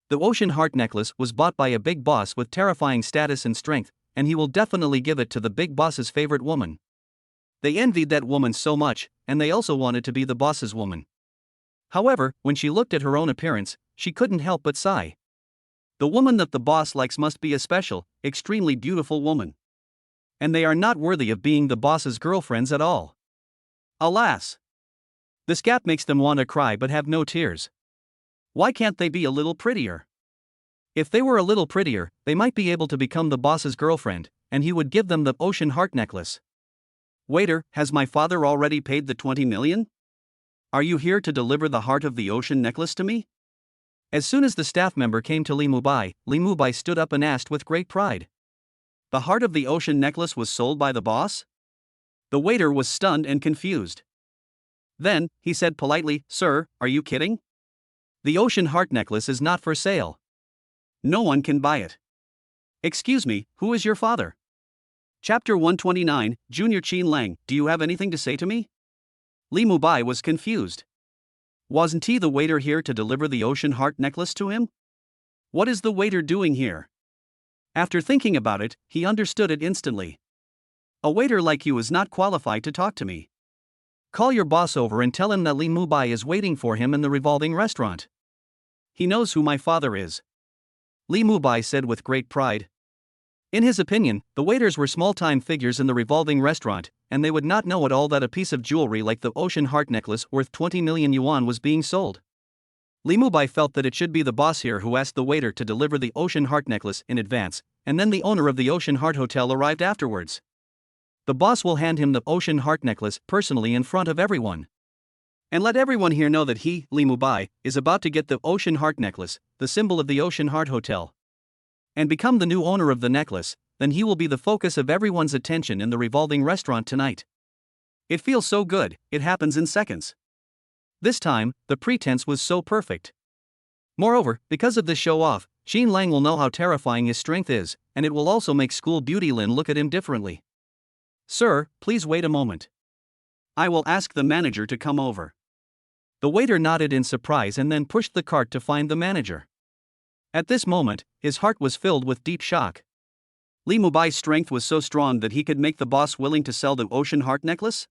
The ocean heart necklace was bought by a big boss with terrifying status and strength, and he will definitely give it to the big boss's favorite woman. They envied that woman so much, and they also wanted to be the boss's woman. However, when she looked at her own appearance, she couldn't help but sigh. The woman that the boss likes must be a special, extremely beautiful woman. And they are not worthy of being the boss's girlfriends at all. Alas! This gap makes them want to cry but have no tears. Why can't they be a little prettier? If they were a little prettier, they might be able to become the boss's girlfriend, and he would give them the ocean heart necklace. Waiter, has my father already paid the 20 million? Are you here to deliver the heart of the ocean necklace to me? As soon as the staff member came to Li Mubai stood up and asked with great pride. The heart of the ocean necklace was sold by the boss? The waiter was stunned and confused. Then, he said politely, "Sir, are you kidding? The ocean heart necklace is not for sale. No one can buy it." "Excuse me, who is your father?" Chapter 129, Junior Qin Lang, do you have anything to say to me? Li Mubai was confused. Wasn't he the waiter here to deliver the ocean heart necklace to him? What is the waiter doing here? After thinking about it, he understood it instantly. A waiter like you is not qualified to talk to me. Call your boss over and tell him that Li Mubai is waiting for him in the revolving restaurant. He knows who my father is. Li Mubai said with great pride. In his opinion, the waiters were small-time figures in the revolving restaurant, and they would not know at all that a piece of jewelry like the ocean heart necklace worth 20 million yuan was being sold. Li Mubai felt that it should be the boss here who asked the waiter to deliver the ocean heart necklace in advance, and then the owner of the Ocean Heart Hotel arrived afterwards. The boss will hand him the ocean heart necklace personally in front of everyone. And let everyone here know that he, Li Mubai, is about to get the ocean heart necklace, the symbol of the Ocean Heart Hotel, and become the new owner of the necklace. Then he will be the focus of everyone's attention in the revolving restaurant tonight. It feels so good, it happens in seconds. This time, the pretense was so perfect. Moreover, because of this show-off, Qin Lang will know how terrifying his strength is, and it will also make school beauty Lin look at him differently. Sir, please wait a moment. I will ask the manager to come over. The waiter nodded in surprise and then pushed the cart to find the manager. At this moment, his heart was filled with deep shock. Li Mubai's strength was so strong that he could make the boss willing to sell the ocean heart necklace?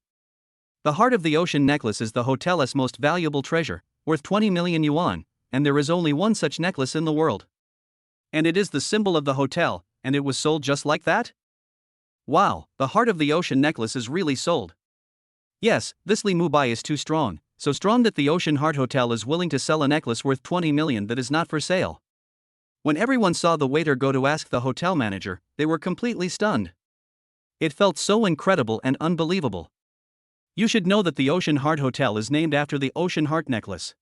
The heart of the ocean necklace is the hotel's most valuable treasure, worth 20 million yuan, and there is only one such necklace in the world. And it is the symbol of the hotel, and it was sold just like that? Wow, the heart of the ocean necklace is really sold. Yes, this Li Mubai is too strong, so strong that the Ocean Heart Hotel is willing to sell a necklace worth 20 million that is not for sale. When everyone saw the waiter go to ask the hotel manager, they were completely stunned. It felt so incredible and unbelievable. You should know that the Ocean Heart Hotel is named after the Ocean Heart necklace.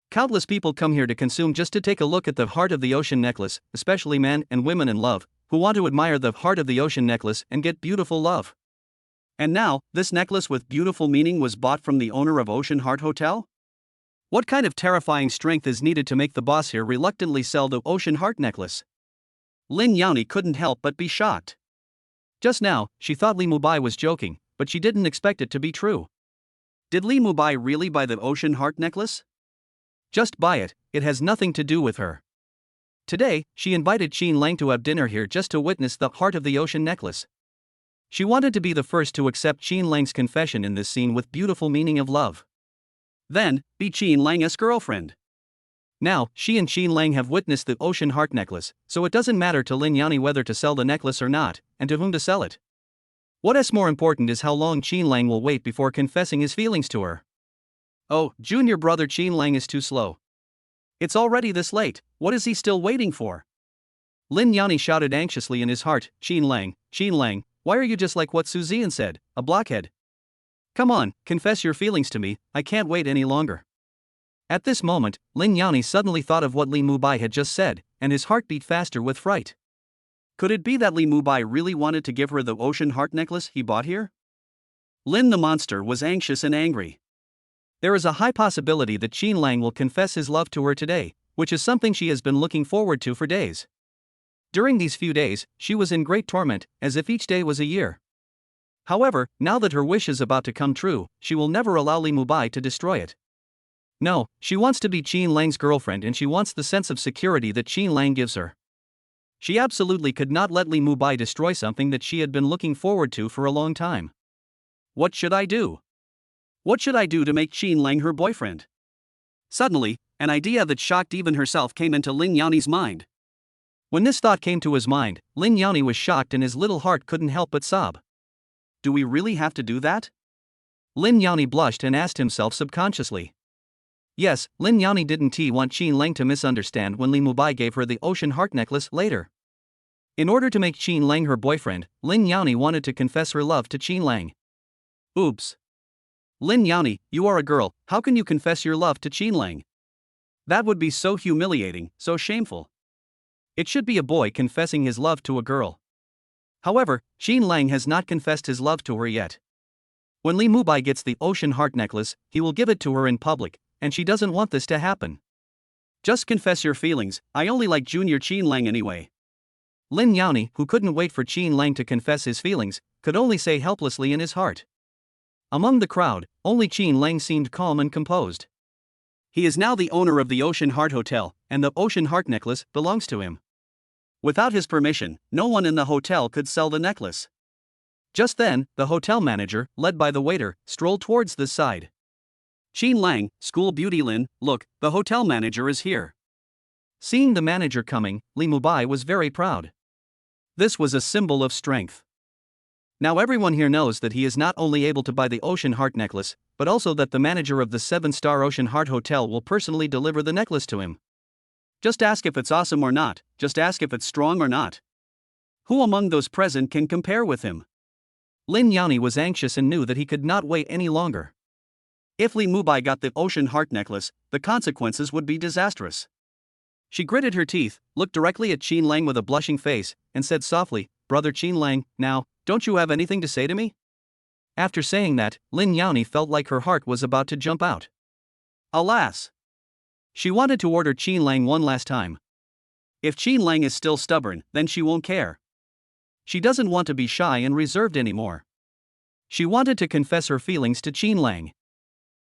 Countless people come here to consume just to take a look at the heart of the ocean necklace, especially men and women in love, who want to admire the heart of the ocean necklace and get beautiful love. And now, this necklace with beautiful meaning was bought from the owner of Ocean Heart Hotel? What kind of terrifying strength is needed to make the boss here reluctantly sell the Ocean Heart necklace? Lin Yani couldn't help but be shocked. Just now, she thought Li Mubai was joking, but she didn't expect it to be true. Did Li Mubai really buy the Ocean Heart necklace? Just buy it, it has nothing to do with her. Today, she invited Qin Lang to have dinner here just to witness the heart of the ocean necklace. She wanted to be the first to accept Qin Lang's confession in this scene with beautiful meaning of love. Then, be Qin Lang's girlfriend. Now, she and Qin Lang have witnessed the ocean heart necklace, so it doesn't matter to Lin Yani whether to sell the necklace or not, and to whom to sell it. What is more important is how long Qin Lang will wait before confessing his feelings to her. Oh, junior brother Qin Lang is too slow. It's already this late, what is he still waiting for? Lin Yani shouted anxiously in his heart, Qin Lang, why are you just like what Su Zian said, a blockhead? Come on, confess your feelings to me, I can't wait any longer. At this moment, Lin Yani suddenly thought of what Li Mubai had just said, and his heart beat faster with fright. Could it be that Li Mubai really wanted to give her the ocean heart necklace he bought here? Lin the monster was anxious and angry. There is a high possibility that Qin Lang will confess his love to her today, which is something she has been looking forward to for days. During these few days, she was in great torment, as if each day was a year. However, now that her wish is about to come true, she will never allow Li Mubai to destroy it. No, she wants to be Qin Lang's girlfriend and she wants the sense of security that Qin Lang gives her. She absolutely could not let Li Mubai destroy something that she had been looking forward to for a long time. What should I do? What should I do to make Qin Lang her boyfriend? Suddenly, an idea that shocked even herself came into Lin Yani's mind. When this thought came to his mind, Lin Yani was shocked and his little heart couldn't help but sob. Do we really have to do that? Lin Yani blushed and asked himself subconsciously. Yes, Lin Yani didn't want Qin Lang to misunderstand when Li Mubai gave her the ocean heart necklace later. In order to make Qin Lang her boyfriend, Lin Yani wanted to confess her love to Qin Lang. Oops. Lin Yani, you are a girl, how can you confess your love to Qin Lang? That would be so humiliating, so shameful. It should be a boy confessing his love to a girl. However, Qin Lang has not confessed his love to her yet. When Li Mubai gets the ocean heart necklace, he will give it to her in public, and she doesn't want this to happen. Just confess your feelings, I only like Junior Qin Lang anyway. Lin Yani, who couldn't wait for Qin Lang to confess his feelings, could only say helplessly in his heart. Among the crowd, only Qin Lang seemed calm and composed. He is now the owner of the Ocean Heart Hotel, and the Ocean Heart necklace belongs to him. Without his permission, no one in the hotel could sell the necklace. Just then, the hotel manager, led by the waiter, strolled towards the side. Qin Lang, school beauty Lin, look, the hotel manager is here. Seeing the manager coming, Li Mubai was very proud. This was a symbol of strength. Now everyone here knows that he is not only able to buy the Ocean Heart necklace, but also that the manager of the 7-star Ocean Heart Hotel will personally deliver the necklace to him. Just ask if it's awesome or not, just ask if it's strong or not. Who among those present can compare with him? Lin Yani was anxious and knew that he could not wait any longer. If Li Mubai got the Ocean Heart necklace, the consequences would be disastrous. She gritted her teeth, looked directly at Qin Lang with a blushing face, and said softly, Brother Qin Lang, now, don't you have anything to say to me? After saying that, Lin Yani felt like her heart was about to jump out. Alas! She wanted to order Qin Lang one last time. If Qin Lang is still stubborn, then she won't care. She doesn't want to be shy and reserved anymore. She wanted to confess her feelings to Qin Lang.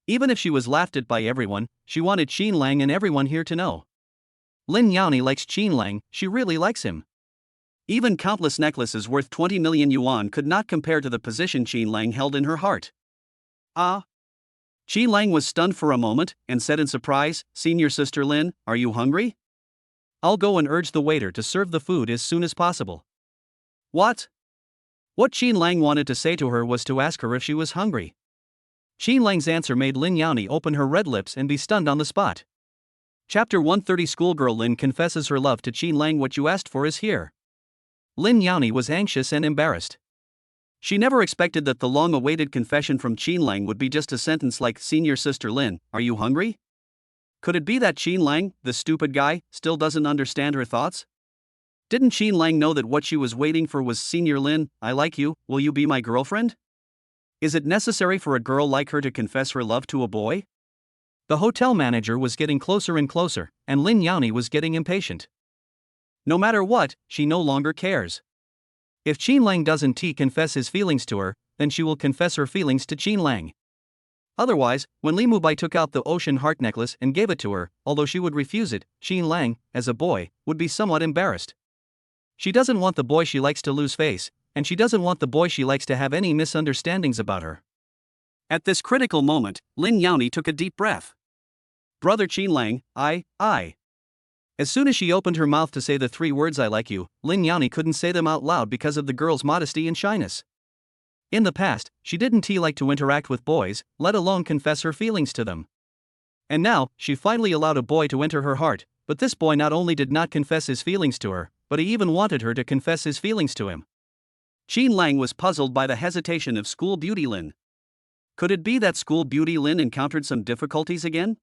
Even if she was laughed at by everyone, she wanted Qin Lang and everyone here to know. Lin Yani likes Qin Lang, she really likes him. Even countless necklaces worth 20 million yuan could not compare to the position Qin Lang held in her heart. Ah! Qin Lang was stunned for a moment, and said in surprise, Senior Sister Lin, are you hungry? I'll go and urge the waiter to serve the food as soon as possible. What? What Qin Lang wanted to say to her was to ask her if she was hungry. Qin Lang's answer made Lin Yani open her red lips and be stunned on the spot. Chapter 130 Schoolgirl Lin confesses her love to Qin Lang. What you asked for is here. Lin Yani was anxious and embarrassed. She never expected that the long-awaited confession from Qin Lang would be just a sentence like, Senior Sister Lin, are you hungry? Could it be that Qin Lang, the stupid guy, still doesn't understand her thoughts? Didn't Qin Lang know that what she was waiting for was, Senior Lin, I like you, will you be my girlfriend? Is it necessary for a girl like her to confess her love to a boy? The hotel manager was getting closer and closer, and Lin Yani was getting impatient. No matter what, she no longer cares. If Qin Lang doesn't confess his feelings to her, then she will confess her feelings to Qin Lang. Otherwise, when Li Mubai took out the Ocean Heart necklace and gave it to her, although she would refuse it, Qin Lang, as a boy, would be somewhat embarrassed. She doesn't want the boy she likes to lose face, and she doesn't want the boy she likes to have any misunderstandings about her. At this critical moment, Lin Yani took a deep breath. Brother Qin Lang, I. As soon as she opened her mouth to say the 3 words I like you, Lin Yani couldn't say them out loud because of the girl's modesty and shyness. In the past, she didn't like to interact with boys, let alone confess her feelings to them. And now, she finally allowed a boy to enter her heart, but this boy not only did not confess his feelings to her, but he even wanted her to confess his feelings to him. Qin Lang was puzzled by the hesitation of school beauty Lin. Could it be that school beauty Lin encountered some difficulties again?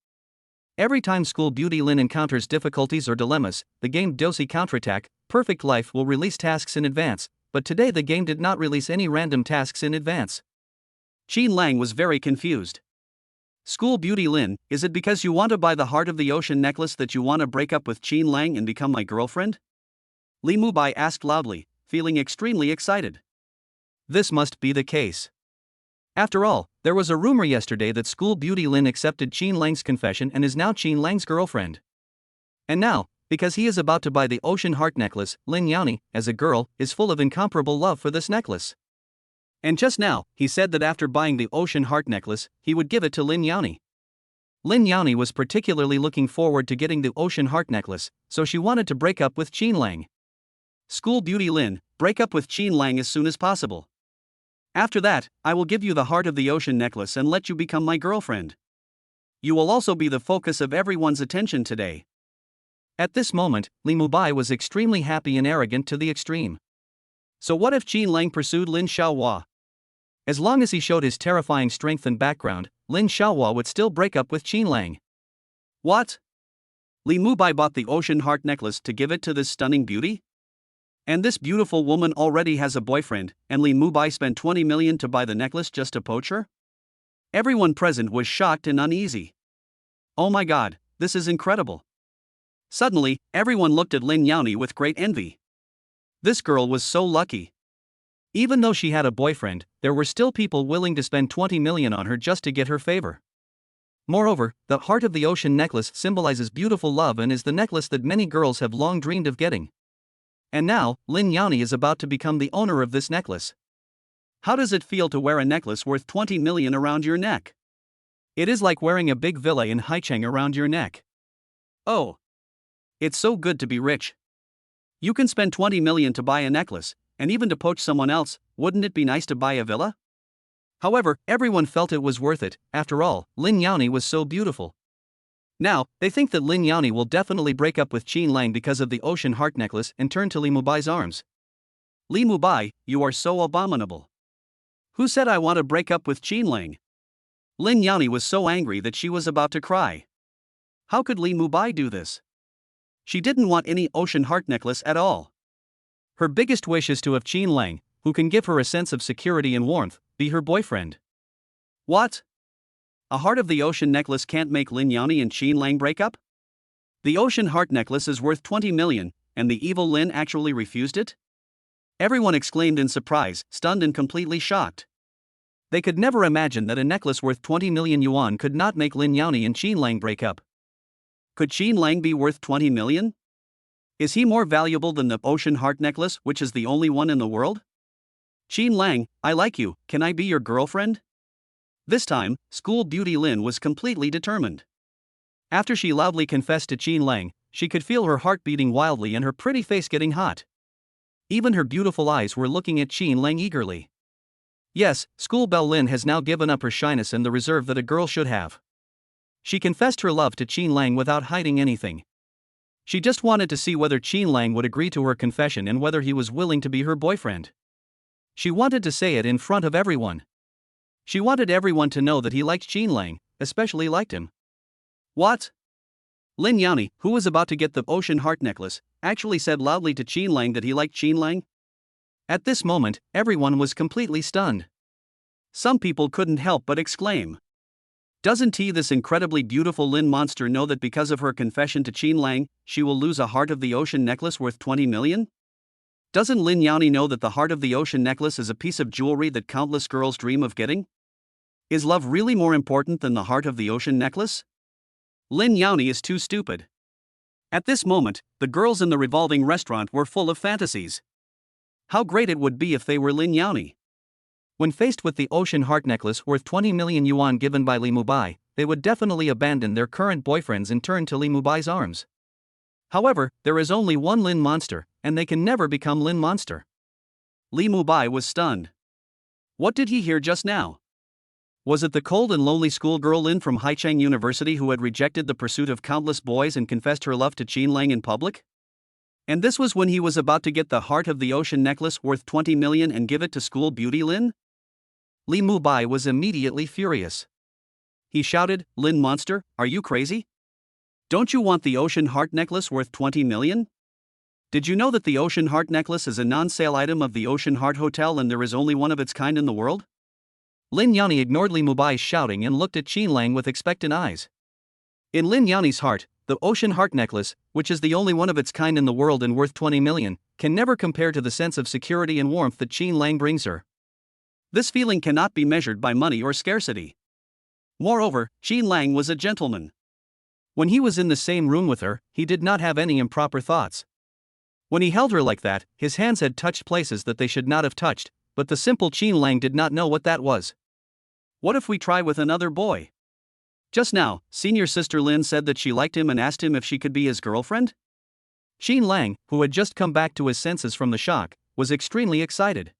Every time school beauty Lin encounters difficulties or dilemmas, the game Dosi Counterattack, Perfect Life will release tasks in advance, but today the game did not release any random tasks in advance. Qin Lang was very confused. School beauty Lin, is it because you want to buy the Heart of the Ocean necklace that you want to break up with Qin Lang and become my girlfriend? Li Mubai asked loudly, feeling extremely excited. This must be the case. After all, there was a rumor yesterday that school beauty Lin accepted Qin Lang's confession and is now Qin Lang's girlfriend. And now, because he is about to buy the ocean heart necklace, Lin Yani, as a girl, is full of incomparable love for this necklace. And just now, he said that after buying the ocean heart necklace, he would give it to Lin Yani. Lin Yani was particularly looking forward to getting the ocean heart necklace, so she wanted to break up with Qin Lang. School beauty Lin, break up with Qin Lang as soon as possible. After that, I will give you the heart of the ocean necklace and let you become my girlfriend. You will also be the focus of everyone's attention today. At this moment, Li Mubai was extremely happy and arrogant to the extreme. So what if Qin Lang pursued Lin Xiaohua? As long as he showed his terrifying strength and background, Lin Xiaohua would still break up with Qin Lang. What? Li Mubai bought the ocean heart necklace to give it to this stunning beauty? And this beautiful woman already has a boyfriend, and Li Mubai spent 20 million to buy the necklace just to poach her? Everyone present was shocked and uneasy. Oh my god, this is incredible. Suddenly, everyone looked at Lin Yani with great envy. This girl was so lucky. Even though she had a boyfriend, there were still people willing to spend 20 million on her just to get her favor. Moreover, the heart of the ocean necklace symbolizes beautiful love and is the necklace that many girls have long dreamed of getting. And now, Lin Yani is about to become the owner of this necklace. How does it feel to wear a necklace worth 20 million around your neck? It is like wearing a big villa in Haicheng around your neck. Oh. It's so good to be rich. You can spend 20 million to buy a necklace, and even to poach someone else. Wouldn't it be nice to buy a villa? However, everyone felt it was worth it. After all, Lin Yani was so beautiful. Now, they think that Lin Yani will definitely break up with Qin Lang because of the ocean heart necklace and turn to Li Mubai's arms. Li Mubai, you are so abominable. Who said I want to break up with Qin Lang? Lin Yani was so angry that she was about to cry. How could Li Mubai do this? She didn't want any ocean heart necklace at all. Her biggest wish is to have Qin Lang, who can give her a sense of security and warmth, be her boyfriend. What? A heart of the ocean necklace can't make Lin Yani and Qin Lang break up? The ocean heart necklace is worth 20 million, and the evil Lin actually refused it? Everyone exclaimed in surprise, stunned and completely shocked. They could never imagine that a necklace worth 20 million yuan could not make Lin Yani and Qin Lang break up. Could Qin Lang be worth 20 million? Is he more valuable than the ocean heart necklace, which is the only one in the world? Qin Lang, I like you, can I be your girlfriend? This time, school beauty Lin was completely determined. After she loudly confessed to Qin Lang, she could feel her heart beating wildly and her pretty face getting hot. Even her beautiful eyes were looking at Qin Lang eagerly. Yes, school belle Lin has now given up her shyness and the reserve that a girl should have. She confessed her love to Qin Lang without hiding anything. She just wanted to see whether Qin Lang would agree to her confession and whether he was willing to be her boyfriend. She wanted to say it in front of everyone. She wanted everyone to know that he liked Qin Lang, especially liked him. What? Lin Yani, who was about to get the ocean heart necklace, actually said loudly to Qin Lang that he liked Qin Lang? At this moment, everyone was completely stunned. Some people couldn't help but exclaim. Doesn't this incredibly beautiful Lin monster know that because of her confession to Qin Lang, she will lose a heart of the ocean necklace worth 20 million? Doesn't Lin Yani know that the heart of the ocean necklace is a piece of jewelry that countless girls dream of getting? Is love really more important than the heart of the ocean necklace? Lin Yani is too stupid. At this moment, the girls in the revolving restaurant were full of fantasies. How great it would be if they were Lin Yani. When faced with the ocean heart necklace worth 20 million yuan given by Li Mubai, they would definitely abandon their current boyfriends and turn to Li Mubai's arms. However, there is only one Lin monster, and they can never become Lin monster. Li Mubai was stunned. What did he hear just now? Was it the cold and lonely schoolgirl Lin from Haicheng University who had rejected the pursuit of countless boys and confessed her love to Qin Lang in public? And this was when he was about to get the heart of the ocean necklace worth 20 million and give it to school beauty Lin? Li Mubai was immediately furious. He shouted, Lin monster, are you crazy? Don't you want the ocean heart necklace worth 20 million? Did you know that the ocean heart necklace is a non-sale item of the Ocean Heart Hotel and there is only one of its kind in the world? Lin Yani ignored Li Mubai's shouting and looked at Qin Lang with expectant eyes. In Lin Yani's heart, the ocean heart necklace, which is the only one of its kind in the world and worth 20 million, can never compare to the sense of security and warmth that Qin Lang brings her. This feeling cannot be measured by money or scarcity. Moreover, Qin Lang was a gentleman. When he was in the same room with her, he did not have any improper thoughts. When he held her like that, his hands had touched places that they should not have touched, but the simple Qin Lang did not know what that was. What if we try with another boy? Just now, senior sister Lin said that she liked him and asked him if she could be his girlfriend? Qin Lang, who had just come back to his senses from the shock, was extremely excited.